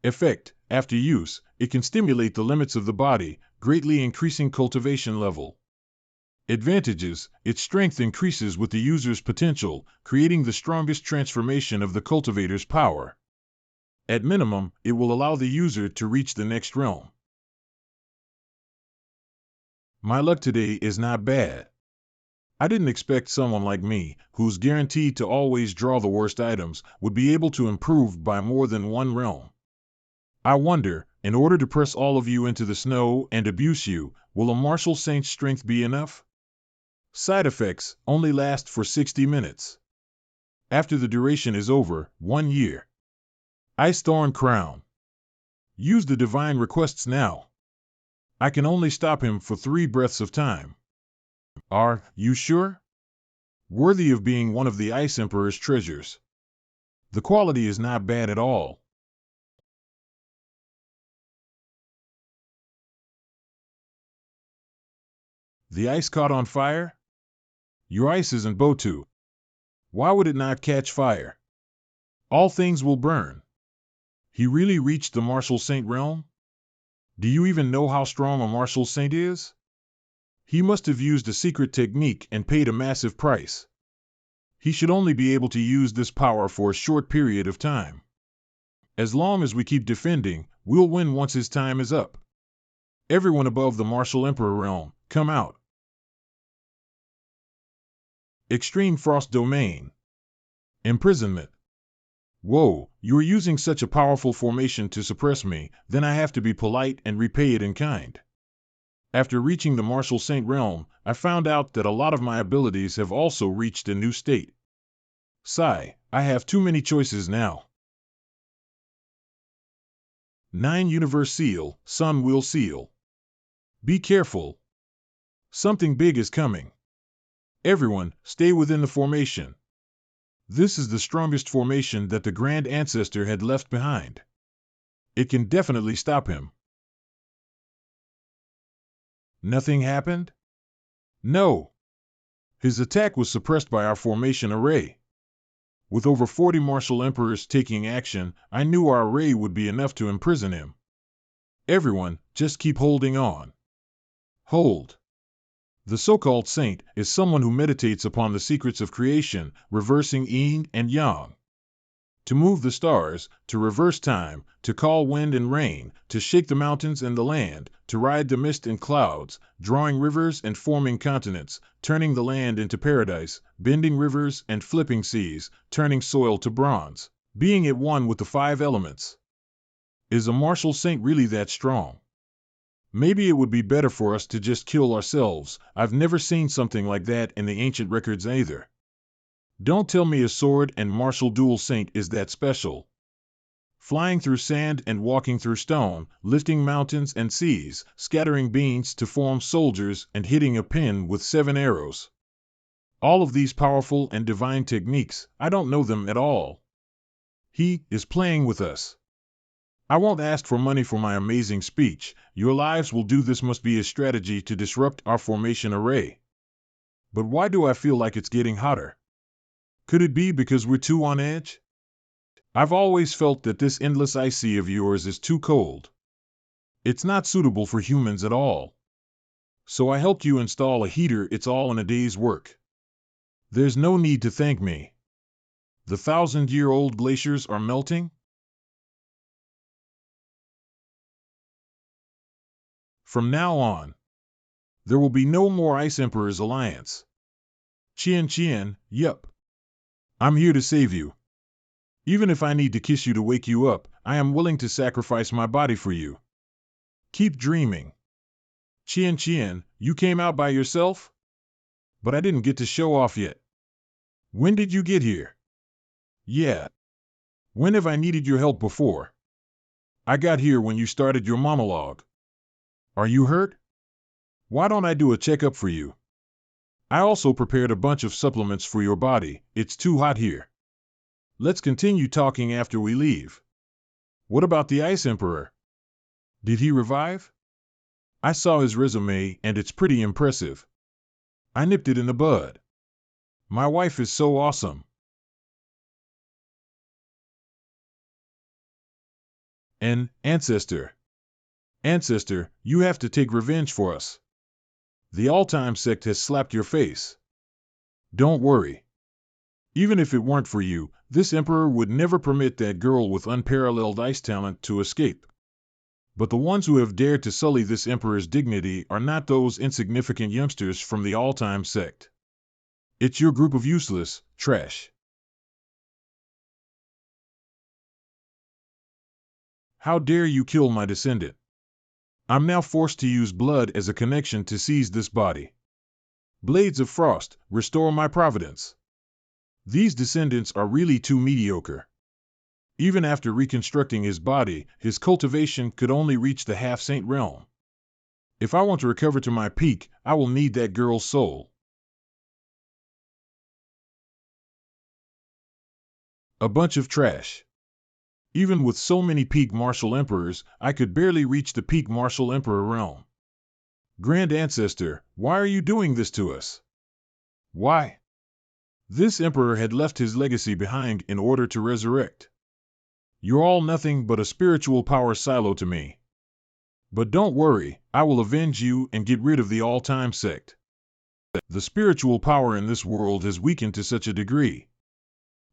Effect: after use, it can stimulate the limits of the body, greatly increasing cultivation level. Advantages: its strength increases with the user's potential, creating the strongest transformation of the cultivator's power. At minimum, it will allow the user to reach the next realm. My luck today is not bad. I didn't expect someone like me, who's guaranteed to always draw the worst items, would be able to improve by more than one realm. I wonder, in order to press all of you into the snow and abuse you, will a martial saint's strength be enough? Side effects: only last for 60 minutes. After the duration is over, 1 year. Ice Thorn Crown. Use the divine requests now. I can only stop him for 3 breaths of time. Are you sure? Worthy of being one of the Ice Emperor's treasures. The quality is not bad at all. The ice caught on fire? Your ice isn't Botu. Why would it not catch fire? All things will burn. He really reached the martial saint realm? Do you even know how strong a martial saint is? He must have used a secret technique and paid a massive price. He should only be able to use this power for a short period of time. As long as we keep defending, we'll win once his time is up. Everyone above the martial emperor realm, come out. Extreme Frost Domain. Imprisonment. Whoa, you are using such a powerful formation to suppress me, then I have to be polite and repay it in kind. After reaching the martial saint realm, I found out that a lot of my abilities have also reached a new state. Sigh, I have too many choices now. 9 Universe Seal, Sun Will Seal. Be careful. Something big is coming. Everyone, stay within the formation. This is the strongest formation that the Grand Ancestor had left behind. It can definitely stop him. Nothing happened? No. His attack was suppressed by our formation array. With over 40 martial emperors taking action, I knew our array would be enough to imprison him. Everyone, just keep holding on. Hold. The so-called saint is someone who meditates upon the secrets of creation, reversing yin and yang. To move the stars, to reverse time, to call wind and rain, to shake the mountains and the land, to ride the mist and clouds, drawing rivers and forming continents, turning the land into paradise, bending rivers and flipping seas, turning soil to bronze, being at one with the 5 elements. Is a martial saint really that strong? Maybe it would be better for us to just kill ourselves. I've never seen something like that in the ancient records either. Don't tell me a sword and martial dual saint is that special. Flying through sand and walking through stone, lifting mountains and seas, scattering beans to form soldiers and hitting a pin with 7 arrows. All of these powerful and divine techniques, I don't know them at all. He is playing with us. I won't ask for money for my amazing speech. Your lives will do. This must be a strategy to disrupt our formation array. But why do I feel like it's getting hotter? Could it be because we're too on edge? I've always felt that this endless ice sea of yours is too cold. It's not suitable for humans at all. So I helped you install a heater. It's all in a day's work. There's no need to thank me. The 1,000-year-old glaciers are melting? From now on, there will be no more Ice Emperor's alliance. Qian, yup. I'm here to save you. Even if I need to kiss you to wake you up, I am willing to sacrifice my body for you. Keep dreaming. Qian, you came out by yourself? But I didn't get to show off yet. When did you get here? Yeah. When have I needed your help before? I got here when you started your monologue. Are you hurt? Why don't I do a checkup for you? I also prepared a bunch of supplements for your body. It's too hot here. Let's continue talking after we leave. What about the Ice Emperor? Did he revive? I saw his resume and it's pretty impressive. I nipped it in the bud. My wife is so awesome. And, Ancestor, you have to take revenge for us. The all-time sect has slapped your face. Don't worry. Even if it weren't for you, this emperor would never permit that girl with unparalleled ice talent to escape. But the ones who have dared to sully this emperor's dignity are not those insignificant youngsters from the all-time sect. It's your group of useless trash. How dare you kill my descendant? I'm now forced to use blood as a connection to seize this body. Blades of Frost, restore my providence. These descendants are really too mediocre. Even after reconstructing his body, his cultivation could only reach the half-saint realm. If I want to recover to my peak, I will need that girl's soul. A bunch of trash. Even with so many peak martial emperors, I could barely reach the peak martial emperor realm. Grand Ancestor, why are you doing this to us? Why? This emperor had left his legacy behind in order to resurrect. You're all nothing but a spiritual power silo to me. But don't worry, I will avenge you and get rid of the all-time sect. The spiritual power in this world has weakened to such a degree.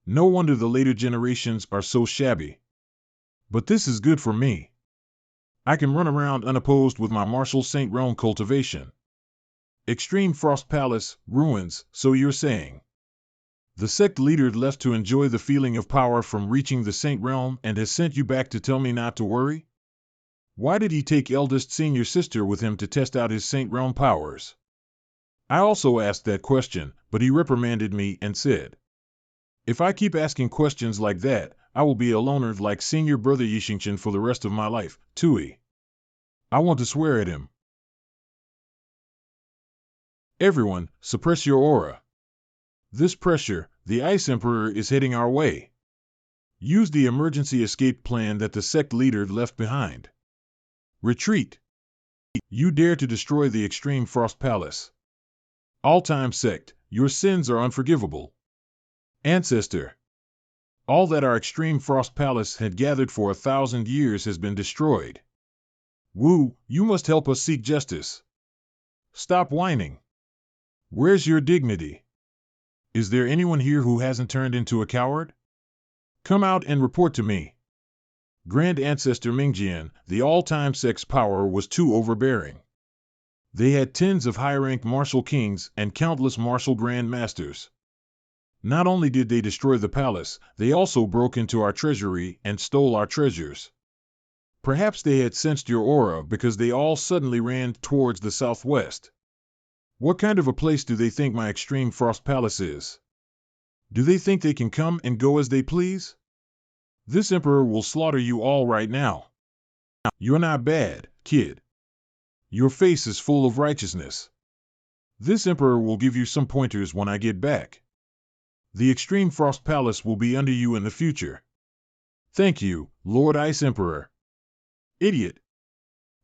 No wonder the later generations are so shabby. But this is good for me. I can run around unopposed with my martial saint realm cultivation. Extreme Frost Palace, ruins, so you're saying. The sect leader left to enjoy the feeling of power from reaching the saint realm and has sent you back to tell me not to worry? Why did he take eldest senior sister with him to test out his saint realm powers? I also asked that question, but he reprimanded me and said, if I keep asking questions like that, I will be a loner like senior brother Yishingshin for the rest of my life, Tui. I want to swear at him. Everyone, suppress your aura. This pressure, the Ice Emperor is heading our way. Use the emergency escape plan that the sect leader left behind. Retreat. You dare to destroy the Extreme Frost Palace. All-time sect, your sins are unforgivable. Ancestor. All that our Extreme Frost Palace had gathered for 1,000 years has been destroyed. Wu, you must help us seek justice. Stop whining. Where's your dignity? Is there anyone here who hasn't turned into a coward? Come out and report to me. Grand Ancestor Mingjian, the all-time sect's power was too overbearing. They had tens of high-ranked martial kings and countless martial grand masters. Not only did they destroy the palace, they also broke into our treasury and stole our treasures. Perhaps they had sensed your aura because they all suddenly ran towards the southwest. What kind of a place do they think my Extreme Frost Palace is? Do they think they can come and go as they please? This emperor will slaughter you all right now. You're not bad, kid. Your face is full of righteousness. This emperor will give you some pointers when I get back. The Extreme Frost Palace will be under you in the future. Thank you, Lord Ice Emperor. Idiot.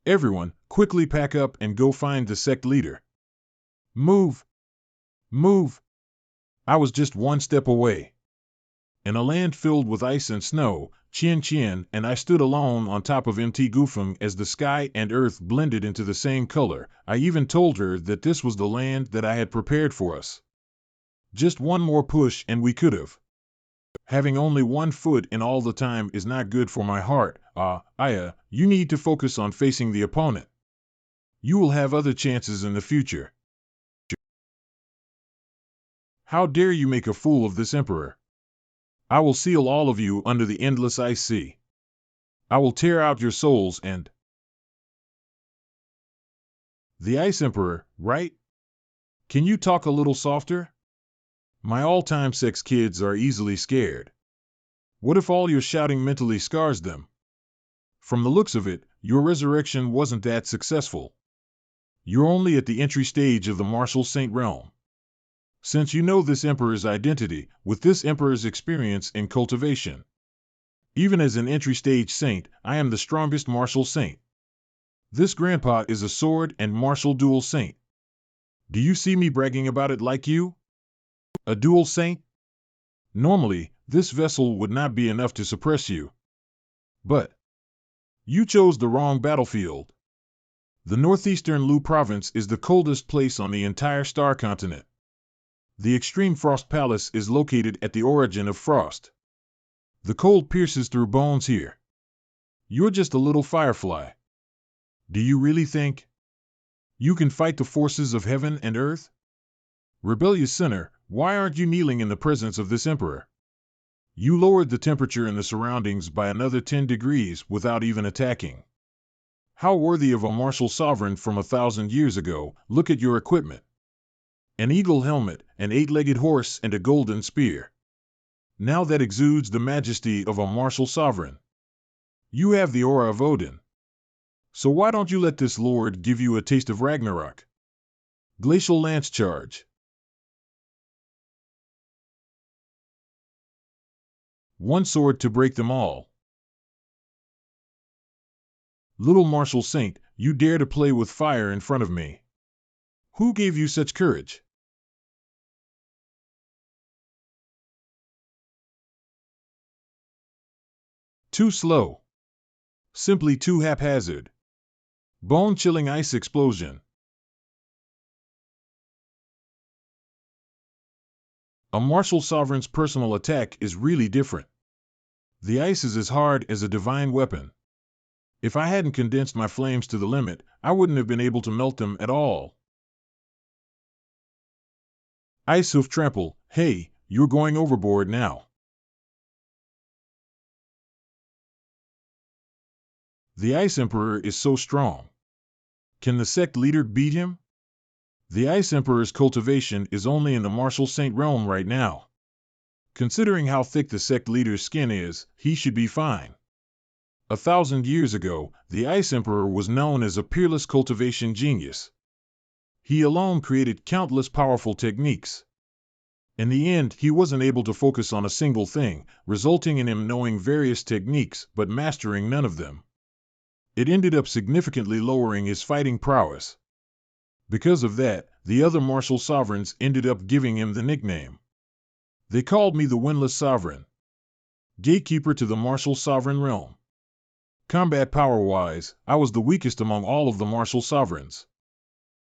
Everyone, quickly pack up and go find the sect leader. Move. Move. I was just one step away. In a land filled with ice and snow, Qian and I stood alone on top of Mt. Gufeng as the sky and earth blended into the same color. I even told her that this was the land that I had prepared for us. Just one more push and we could have. Having only one foot in all the time is not good for my heart. Aya, you need to focus on facing the opponent. You will have other chances in the future. How dare you make a fool of this emperor? I will seal all of you under the endless ice sea. I will tear out your souls and... The Ice Emperor, right? Can you talk a little softer? My all-time sex kids are easily scared. What if all your shouting mentally scars them? From the looks of it, your resurrection wasn't that successful. You're only at the entry stage of the martial saint realm. Since you know this emperor's identity, with this emperor's experience in cultivation. Even as an entry stage saint, I am the strongest martial saint. This grandpa is a sword and martial dual saint. Do you see me bragging about it like you? A dual saint? Normally, this vessel would not be enough to suppress you. But you chose the wrong battlefield. The northeastern Lu province is the coldest place on the entire star continent. The extreme frost palace is located at the origin of frost. The cold pierces through bones here. You're just a little firefly. Do you really think you can fight the forces of heaven and earth? Rebellious sinner, why aren't you kneeling in the presence of this emperor? You lowered the temperature in the surroundings by another 10 degrees without even attacking. How worthy of a martial sovereign from 1,000 years ago. Look at your equipment. An eagle helmet, an 8-legged horse, and a golden spear. Now that exudes the majesty of a martial sovereign. You have the aura of Odin. So why don't you let this lord give you a taste of Ragnarok? Glacial Lance Charge. One sword to break them all. Little martial saint, you dare to play with fire in front of me. Who gave you such courage? Too slow. Simply too haphazard. Bone-chilling ice explosion. A martial sovereign's personal attack is really different. The ice is as hard as a divine weapon. If I hadn't condensed my flames to the limit, I wouldn't have been able to melt them at all. Ice hoof trample, hey, you're going overboard now. The Ice Emperor is so strong. Can the Sect leader beat him? The Ice Emperor's cultivation is only in the martial saint realm right now. Considering how thick the Sect leader's skin is, he should be fine. 1,000 years ago, the Ice Emperor was known as a peerless cultivation genius. He alone created countless powerful techniques. In the end, he wasn't able to focus on a single thing, resulting in him knowing various techniques but mastering none of them. It ended up significantly lowering his fighting prowess. Because of that, the other martial sovereigns ended up giving him the nickname. They called me the Windless Sovereign. Gatekeeper to the martial sovereign realm. Combat power-wise, I was the weakest among all of the martial sovereigns.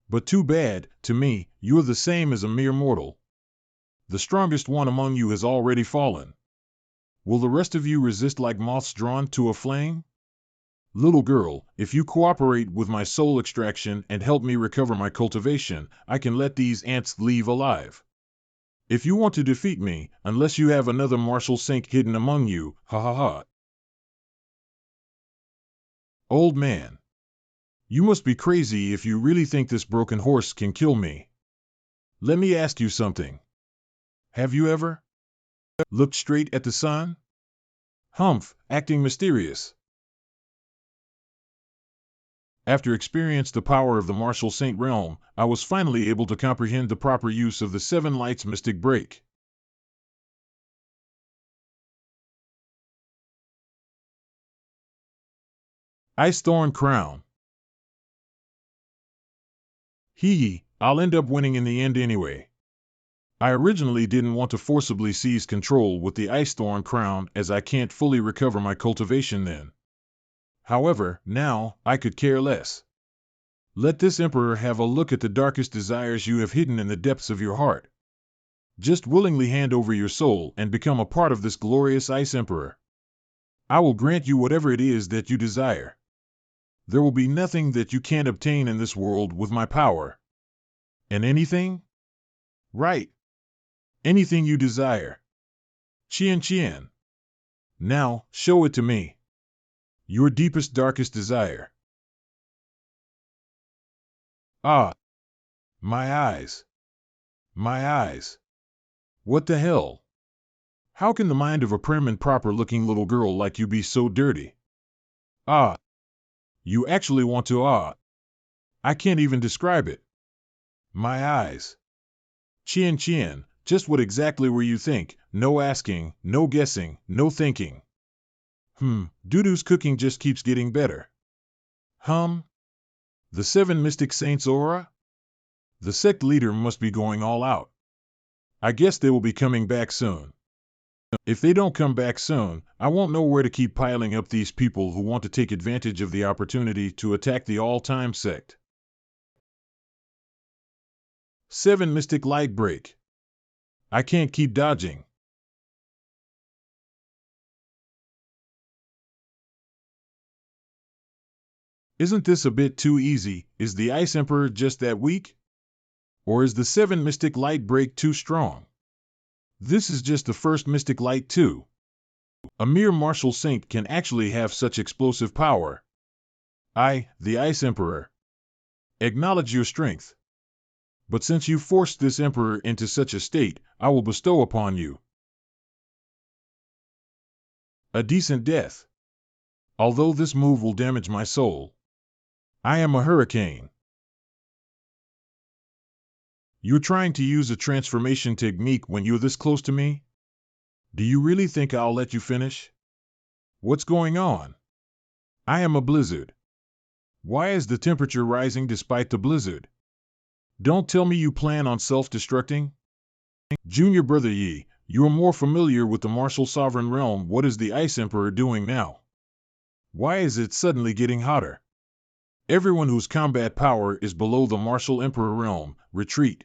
But too bad, to me, you're the same as a mere mortal. The strongest one among you has already fallen. Will the rest of you resist like moths drawn to a flame? Little girl, if you cooperate with my soul extraction and help me recover my cultivation, I can let these ants leave alive. If you want to defeat me, unless you have another martial saint hidden among you, ha ha ha. Old man. You must be crazy if you really think this broken horse can kill me. Let me ask you something. Have you ever looked straight at the sun? Humph, acting mysterious. After experiencing the power of the martial saint realm, I was finally able to comprehend the proper use of the Seven Lights Mystic Break. Ice Thorn Crown. Hee, I'll end up winning in the end anyway. I originally didn't want to forcibly seize control with the Ice Thorn Crown as I can't fully recover my cultivation then. However, now, I could care less. Let this emperor have a look at the darkest desires you have hidden in the depths of your heart. Just willingly hand over your soul and become a part of this glorious Ice Emperor. I will grant you whatever it is that you desire. There will be nothing that you can't obtain in this world with my power. And anything? Right. Anything you desire. Qian Qian. Now, show it to me. Your deepest, darkest desire. Ah. My eyes. My eyes. What the hell? How can the mind of a prim and proper-looking little girl like you be so dirty? Ah. You actually want to I can't even describe it. My eyes. Qian Qian, just what exactly were you think? No asking, no guessing, no thinking. Dudu's cooking just keeps getting better. The 7 Mystic Saints aura? The sect leader must be going all out. I guess they will be coming back soon. If they don't come back soon, I won't know where to keep piling up these people who want to take advantage of the opportunity to attack the all-time sect. 7 Mystic Light Break. I can't keep dodging. Isn't this a bit too easy? Is the Ice Emperor just that weak? Or is the 7 Mystic Light Break too strong? This is just the first Mystic Light too. A mere martial saint can actually have such explosive power. I, the Ice Emperor, acknowledge your strength. But since you forced this Emperor into such a state, I will bestow upon you a decent death. Although this move will damage my soul. I am a hurricane. You're trying to use a transformation technique when you're this close to me? Do you really think I'll let you finish? What's going on? I am a blizzard. Why is the temperature rising despite the blizzard? Don't tell me you plan on self-destructing? Junior Brother Yi, you're more familiar with the martial sovereign realm. What is the Ice Emperor doing now? Why is it suddenly getting hotter? Everyone whose combat power is below the martial emperor realm, retreat.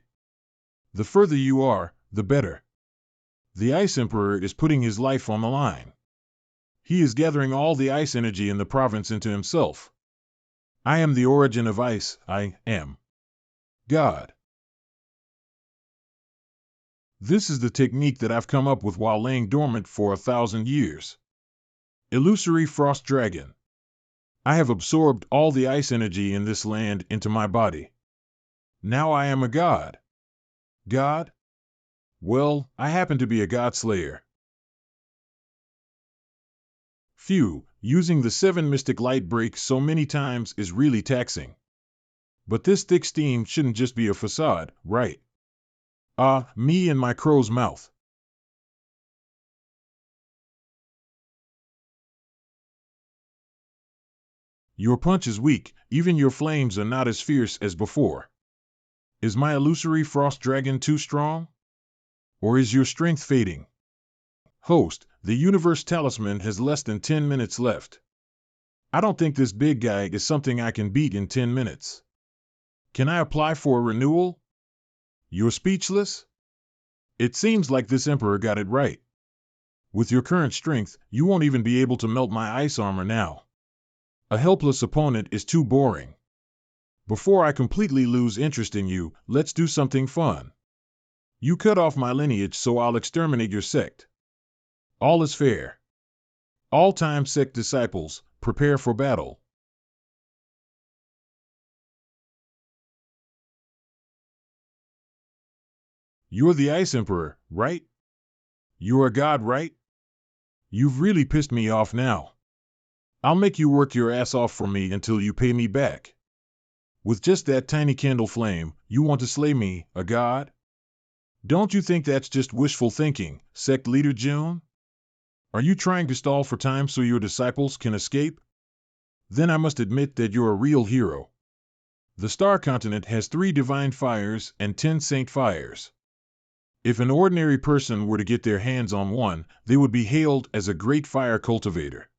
The further you are, the better. The Ice Emperor is putting his life on the line. He is gathering all the ice energy in the province into himself. I am the origin of ice. I am God. This is the technique that I've come up with while laying dormant for 1,000 years. Illusory Frost Dragon. I have absorbed all the ice energy in this land into my body. Now I am a god. God? Well, I happen to be a god slayer. Phew, using the 7 Mystic Light Break so many times is really taxing. But this thick steam shouldn't just be a facade, right? Me and my crow's mouth. Your punch is weak, even your flames are not as fierce as before. Is my illusory frost dragon too strong? Or is your strength fading? Host, the universe talisman has less than 10 minutes left. I don't think this big guy is something I can beat in 10 minutes. Can I apply for a renewal? You're speechless? It seems like this emperor got it right. With your current strength, you won't even be able to melt my ice armor now. A helpless opponent is too boring. Before I completely lose interest in you, let's do something fun. You cut off my lineage, so I'll exterminate your sect. All is fair. All-time sect disciples, prepare for battle. You're the Ice Emperor, right? You're a god, right? You've really pissed me off now. I'll make you work your ass off for me until you pay me back. With just that tiny candle flame, you want to slay me, a god? Don't you think that's just wishful thinking, sect leader June? Are you trying to stall for time so your disciples can escape? Then I must admit that you're a real hero. The Star Continent has 3 divine fires and 10 saint fires. If an ordinary person were to get their hands on one, they would be hailed as a great fire cultivator.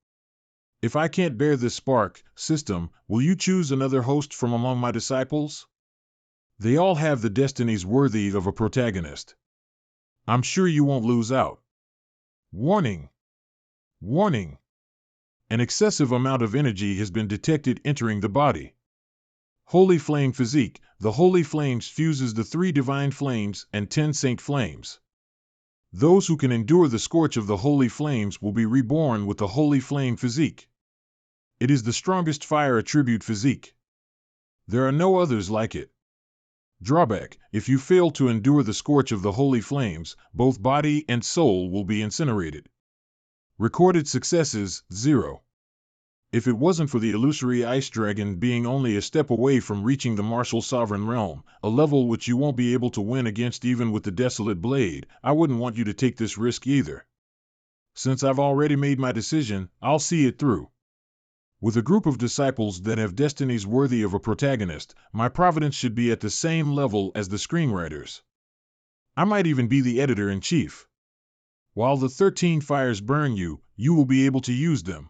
If I can't bear this spark, system, will you choose another host from among my disciples? They all have the destinies worthy of a protagonist. I'm sure you won't lose out. Warning! Warning! An excessive amount of energy has been detected entering the body. Holy Flame Physique. The Holy Flames fuses the 3 divine flames and 10 saint flames. Those who can endure the scorch of the Holy Flames will be reborn with the Holy Flame Physique. It is the strongest fire attribute physique. There are no others like it. Drawback: if you fail to endure the scorch of the Holy Flames, both body and soul will be incinerated. Recorded successes, 0. If it wasn't for the illusory ice dragon being only a step away from reaching the martial sovereign realm, a level which you won't be able to win against even with the desolate blade, I wouldn't want you to take this risk either. Since I've already made my decision, I'll see it through. With a group of disciples that have destinies worthy of a protagonist, my providence should be at the same level as the screenwriters. I might even be the editor-in-chief. While the 13 fires burn you, you will be able to use them.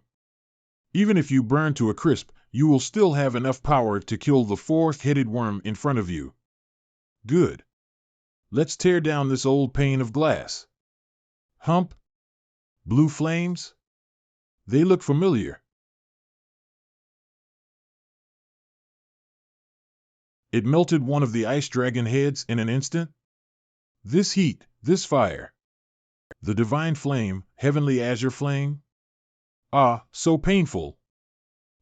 Even if you burn to a crisp, you will still have enough power to kill the 4th-headed worm in front of you. Good. Let's tear down this old pane of glass. Hump? Blue flames? They look familiar. It melted one of the ice dragon heads in an instant. This heat, this fire. The divine flame, heavenly azure flame? Ah, so painful.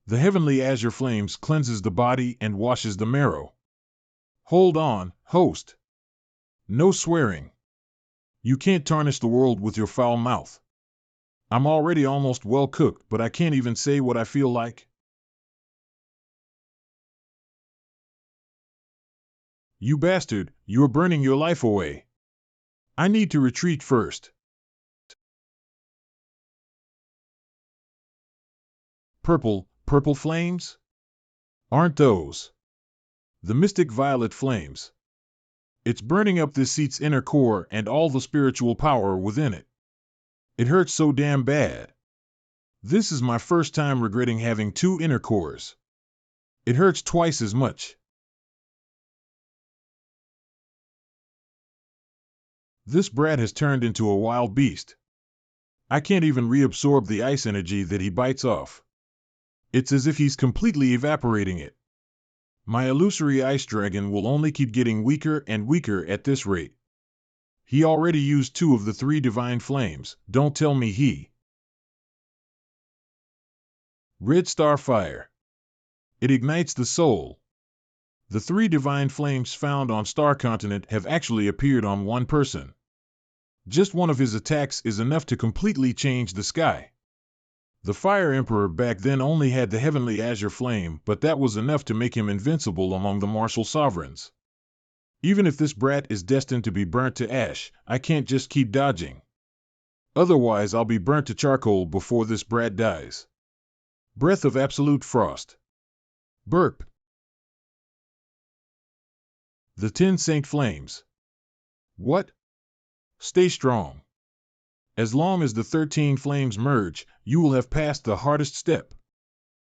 The heavenly azure flames cleanses the body and washes the marrow. Hold on, host. No swearing. You can't tarnish the world with your foul mouth. I'm already almost well cooked, but I can't even say what I feel like. You bastard, you're burning your life away. I need to retreat first. Purple flames? Aren't those the mystic violet flames? It's burning up this seat's inner core and all the spiritual power within it. It hurts so damn bad. This is my first time regretting having 2 inner cores. It hurts twice as much. This brat has turned into a wild beast. I can't even reabsorb the ice energy that he bites off. It's as if he's completely evaporating it. My illusory ice dragon will only keep getting weaker and weaker at this rate. He already used 2 of the 3 divine flames. Don't tell me he. Red star fire. It ignites the soul. The 3 divine flames found on Star Continent have actually appeared on one person. Just one of his attacks is enough to completely change the sky. The Fire Emperor back then only had the heavenly azure flame, but that was enough to make him invincible among the martial sovereigns. Even if this brat is destined to be burnt to ash, I can't just keep dodging. Otherwise I'll be burnt to charcoal before this brat dies. Breath of absolute frost. Burp. The 10 Saint Flames. What? Stay strong. As long as the 13 flames merge, you will have passed the hardest step.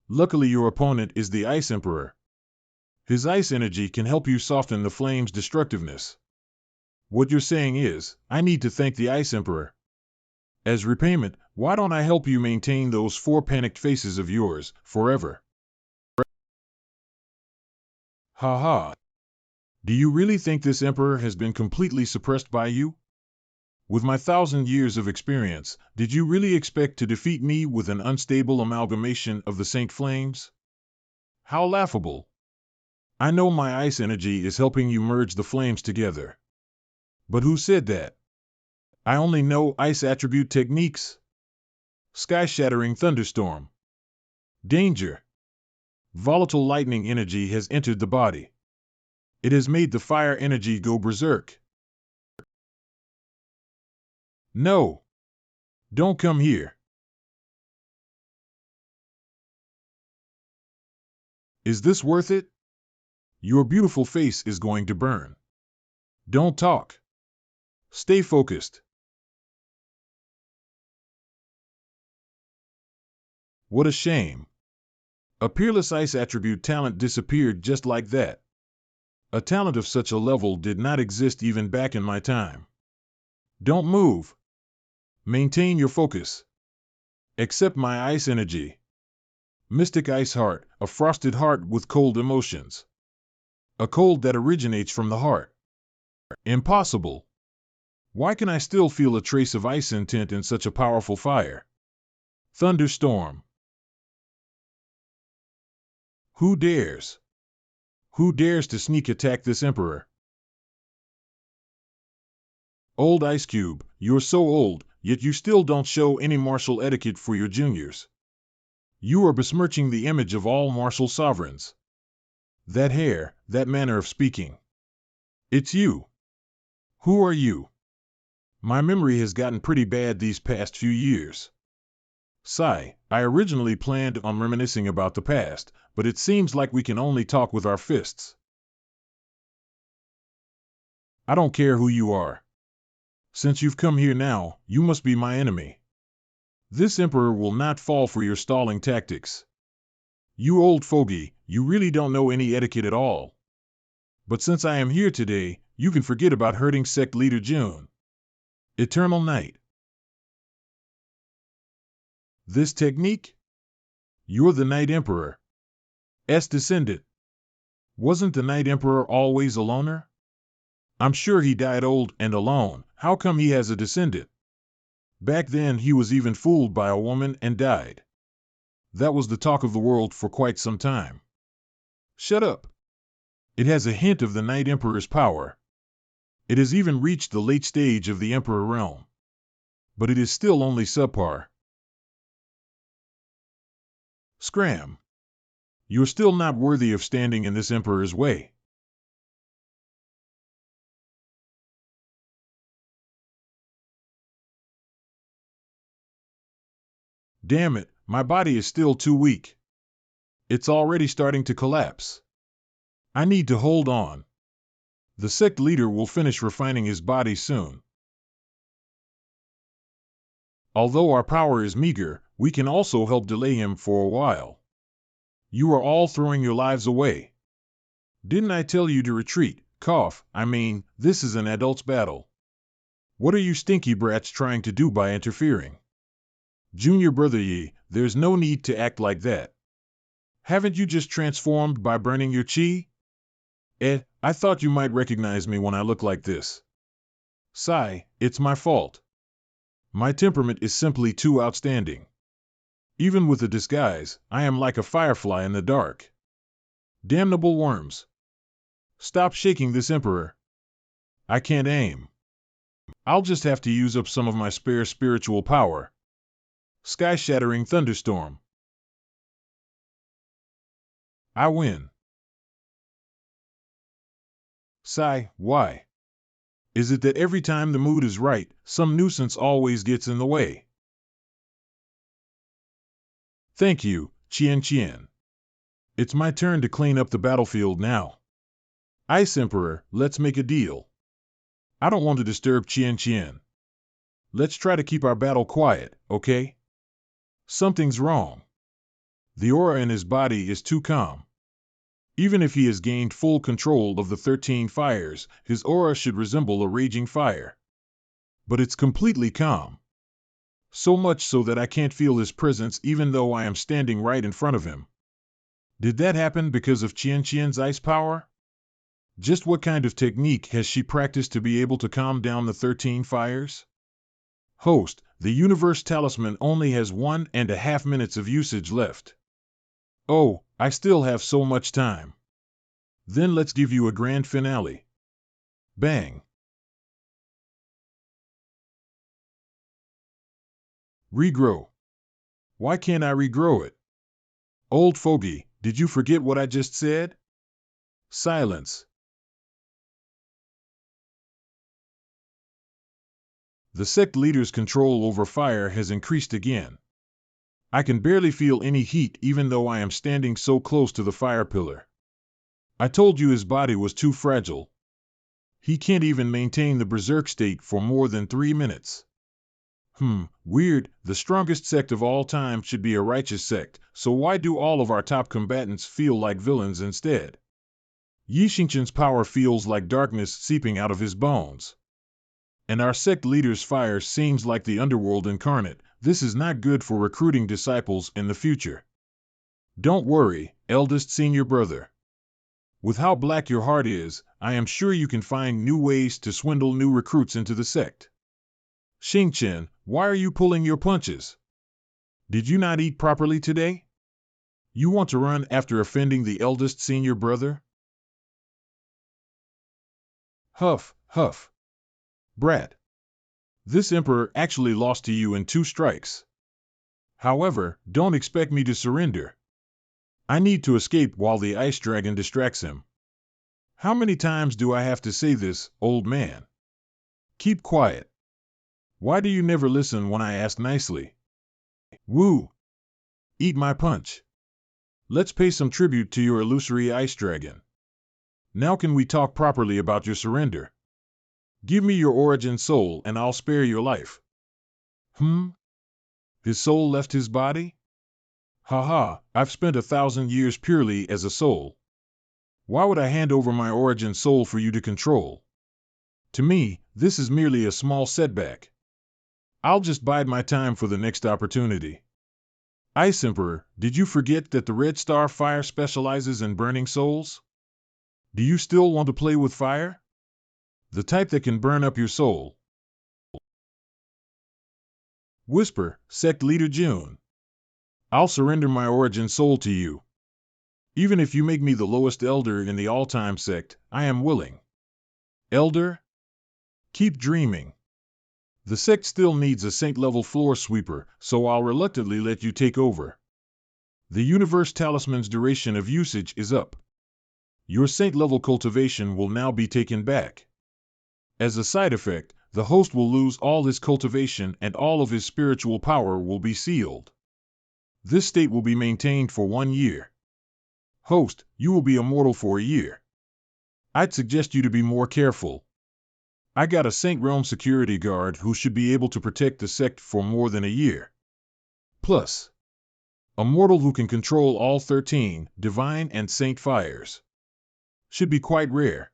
Luckily your opponent is the Ice Emperor. His ice energy can help you soften the flame's destructiveness. What you're saying is, I need to thank the Ice Emperor. As repayment, why don't I help you maintain those 4 panicked faces of yours, forever? Ha ha. Do you really think this Emperor has been completely suppressed by you? With my 1,000 years of experience, did you really expect to defeat me with an unstable amalgamation of the Saint Flames? How laughable. I know my ice energy is helping you merge the flames together. But who said that? I only know ice attribute techniques. Sky-shattering thunderstorm. Danger. Volatile lightning energy has entered the body. It has made the fire energy go berserk. No. Don't come here. Is this worth it? Your beautiful face is going to burn. Don't talk. Stay focused. What a shame. A peerless ice attribute talent disappeared just like that. A talent of such a level did not exist even back in my time. Don't move. Maintain your focus. Accept my ice energy. Mystic ice heart, a frosted heart with cold emotions. A cold that originates from the heart. Impossible. Why can I still feel a trace of ice intent in such a powerful fire? Thunderstorm. Who dares? Who dares to sneak attack this Emperor? Old Ice Cube, you're so old, yet you still don't show any martial etiquette for your juniors. You are besmirching the image of all martial sovereigns. That hair, that manner of speaking. It's you. Who are you? My memory has gotten pretty bad these past few years. Sigh, I originally planned on reminiscing about the past, but it seems like we can only talk with our fists. I don't care who you are. Since you've come here now, you must be my enemy. This emperor will not fall for your stalling tactics. You old fogey, you really don't know any etiquette at all. But since I am here today, you can forget about hurting sect leader June. Eternal night. This technique? You're the Night Emperor. S descendant. Wasn't the Night Emperor always a loner? I'm sure he died old and alone. How come he has a descendant? Back then he was even fooled by a woman and died. That was the talk of the world for quite some time. Shut up. It has a hint of the Night Emperor's power. It has even reached the late stage of the Emperor realm. But it is still only subpar. Scram. You're still not worthy of standing in this Emperor's way. Damn it, my body is still too weak. It's already starting to collapse. I need to hold on. The sect leader will finish refining his body soon. Although our power is meager, we can also help delay him for a while. You are all throwing your lives away. Didn't I tell you to retreat? This is an adult's battle. What are you stinky brats trying to do by interfering? Junior brother Yi, there's no need to act like that. Haven't you just transformed by burning your chi? I thought you might recognize me when I look like this. Sigh, it's my fault. My temperament is simply too outstanding. Even with a disguise, I am like a firefly in the dark. Damnable worms. Stop shaking this emperor. I can't aim. I'll just have to use up some of my spare spiritual power. Sky-shattering thunderstorm. I win. Sigh, why? Is it that every time the mood is right, some nuisance always gets in the way? Thank you, Qian. It's my turn to clean up the battlefield now. Ice Emperor, let's make a deal. I don't want to disturb Qian. Let's try to keep our battle quiet, okay? Something's wrong. The aura in his body is too calm. Even if he has gained full control of the 13 fires, his aura should resemble a raging fire. But it's completely calm. So much so that I can't feel his presence even though I am standing right in front of him. Did that happen because of Qian's ice power? Just what kind of technique has she practiced to be able to calm down the 13 fires? Host, the universe talisman only has 1.5 minutes of usage left. Oh, I still have so much time. Then let's give you a grand finale. Bang. Regrow. Why can't I regrow it? Old fogey, did you forget what I just said? Silence. The sect leader's control over fire has increased again. I can barely feel any heat even though I am standing so close to the fire pillar. I told you his body was too fragile. He can't even maintain the berserk state for more than 3 minutes. Weird, the strongest sect of all time should be a righteous sect, so why do all of our top combatants feel like villains instead? Yi Xingqian's power feels like darkness seeping out of his bones. And our sect leader's fire seems like the underworld incarnate. This is not good for recruiting disciples in the future. Don't worry, eldest senior brother. With how black your heart is, I am sure you can find new ways to swindle new recruits into the sect. Xingqian, why are you pulling your punches? Did you not eat properly today? You want to run after offending the eldest senior brother? Huff, huff. Brat. This emperor actually lost to you in 2 strikes. However, don't expect me to surrender. I need to escape while the ice dragon distracts him. How many times do I have to say this, old man? Keep quiet. Why do you never listen when I ask nicely? Woo! Eat my punch. Let's pay some tribute to your illusory ice dragon. Now can we talk properly about your surrender? Give me your origin soul and I'll spare your life. His soul left his body? Haha, I've spent 1,000 years purely as a soul. Why would I hand over my origin soul for you to control? To me, this is merely a small setback. I'll just bide my time for the next opportunity. Ice Emperor, did you forget that the Red Star Fire specializes in burning souls? Do you still want to play with fire? The type that can burn up your soul. Whisper, Sect Leader June. I'll surrender my origin soul to you. Even if you make me the lowest elder in the all-time sect, I am willing. Elder? Keep dreaming. The sect still needs a saint-level floor sweeper, so I'll reluctantly let you take over. The Universe Talisman's duration of usage is up. Your saint-level cultivation will now be taken back. As a side effect, the host will lose all his cultivation and all of his spiritual power will be sealed. This state will be maintained for 1 year. Host, you will be immortal for a year. I'd suggest you to be more careful. I got a Saint Realm security guard who should be able to protect the sect for more than a year. Plus, a mortal who can control all 13 divine and saint fires. Should be quite rare.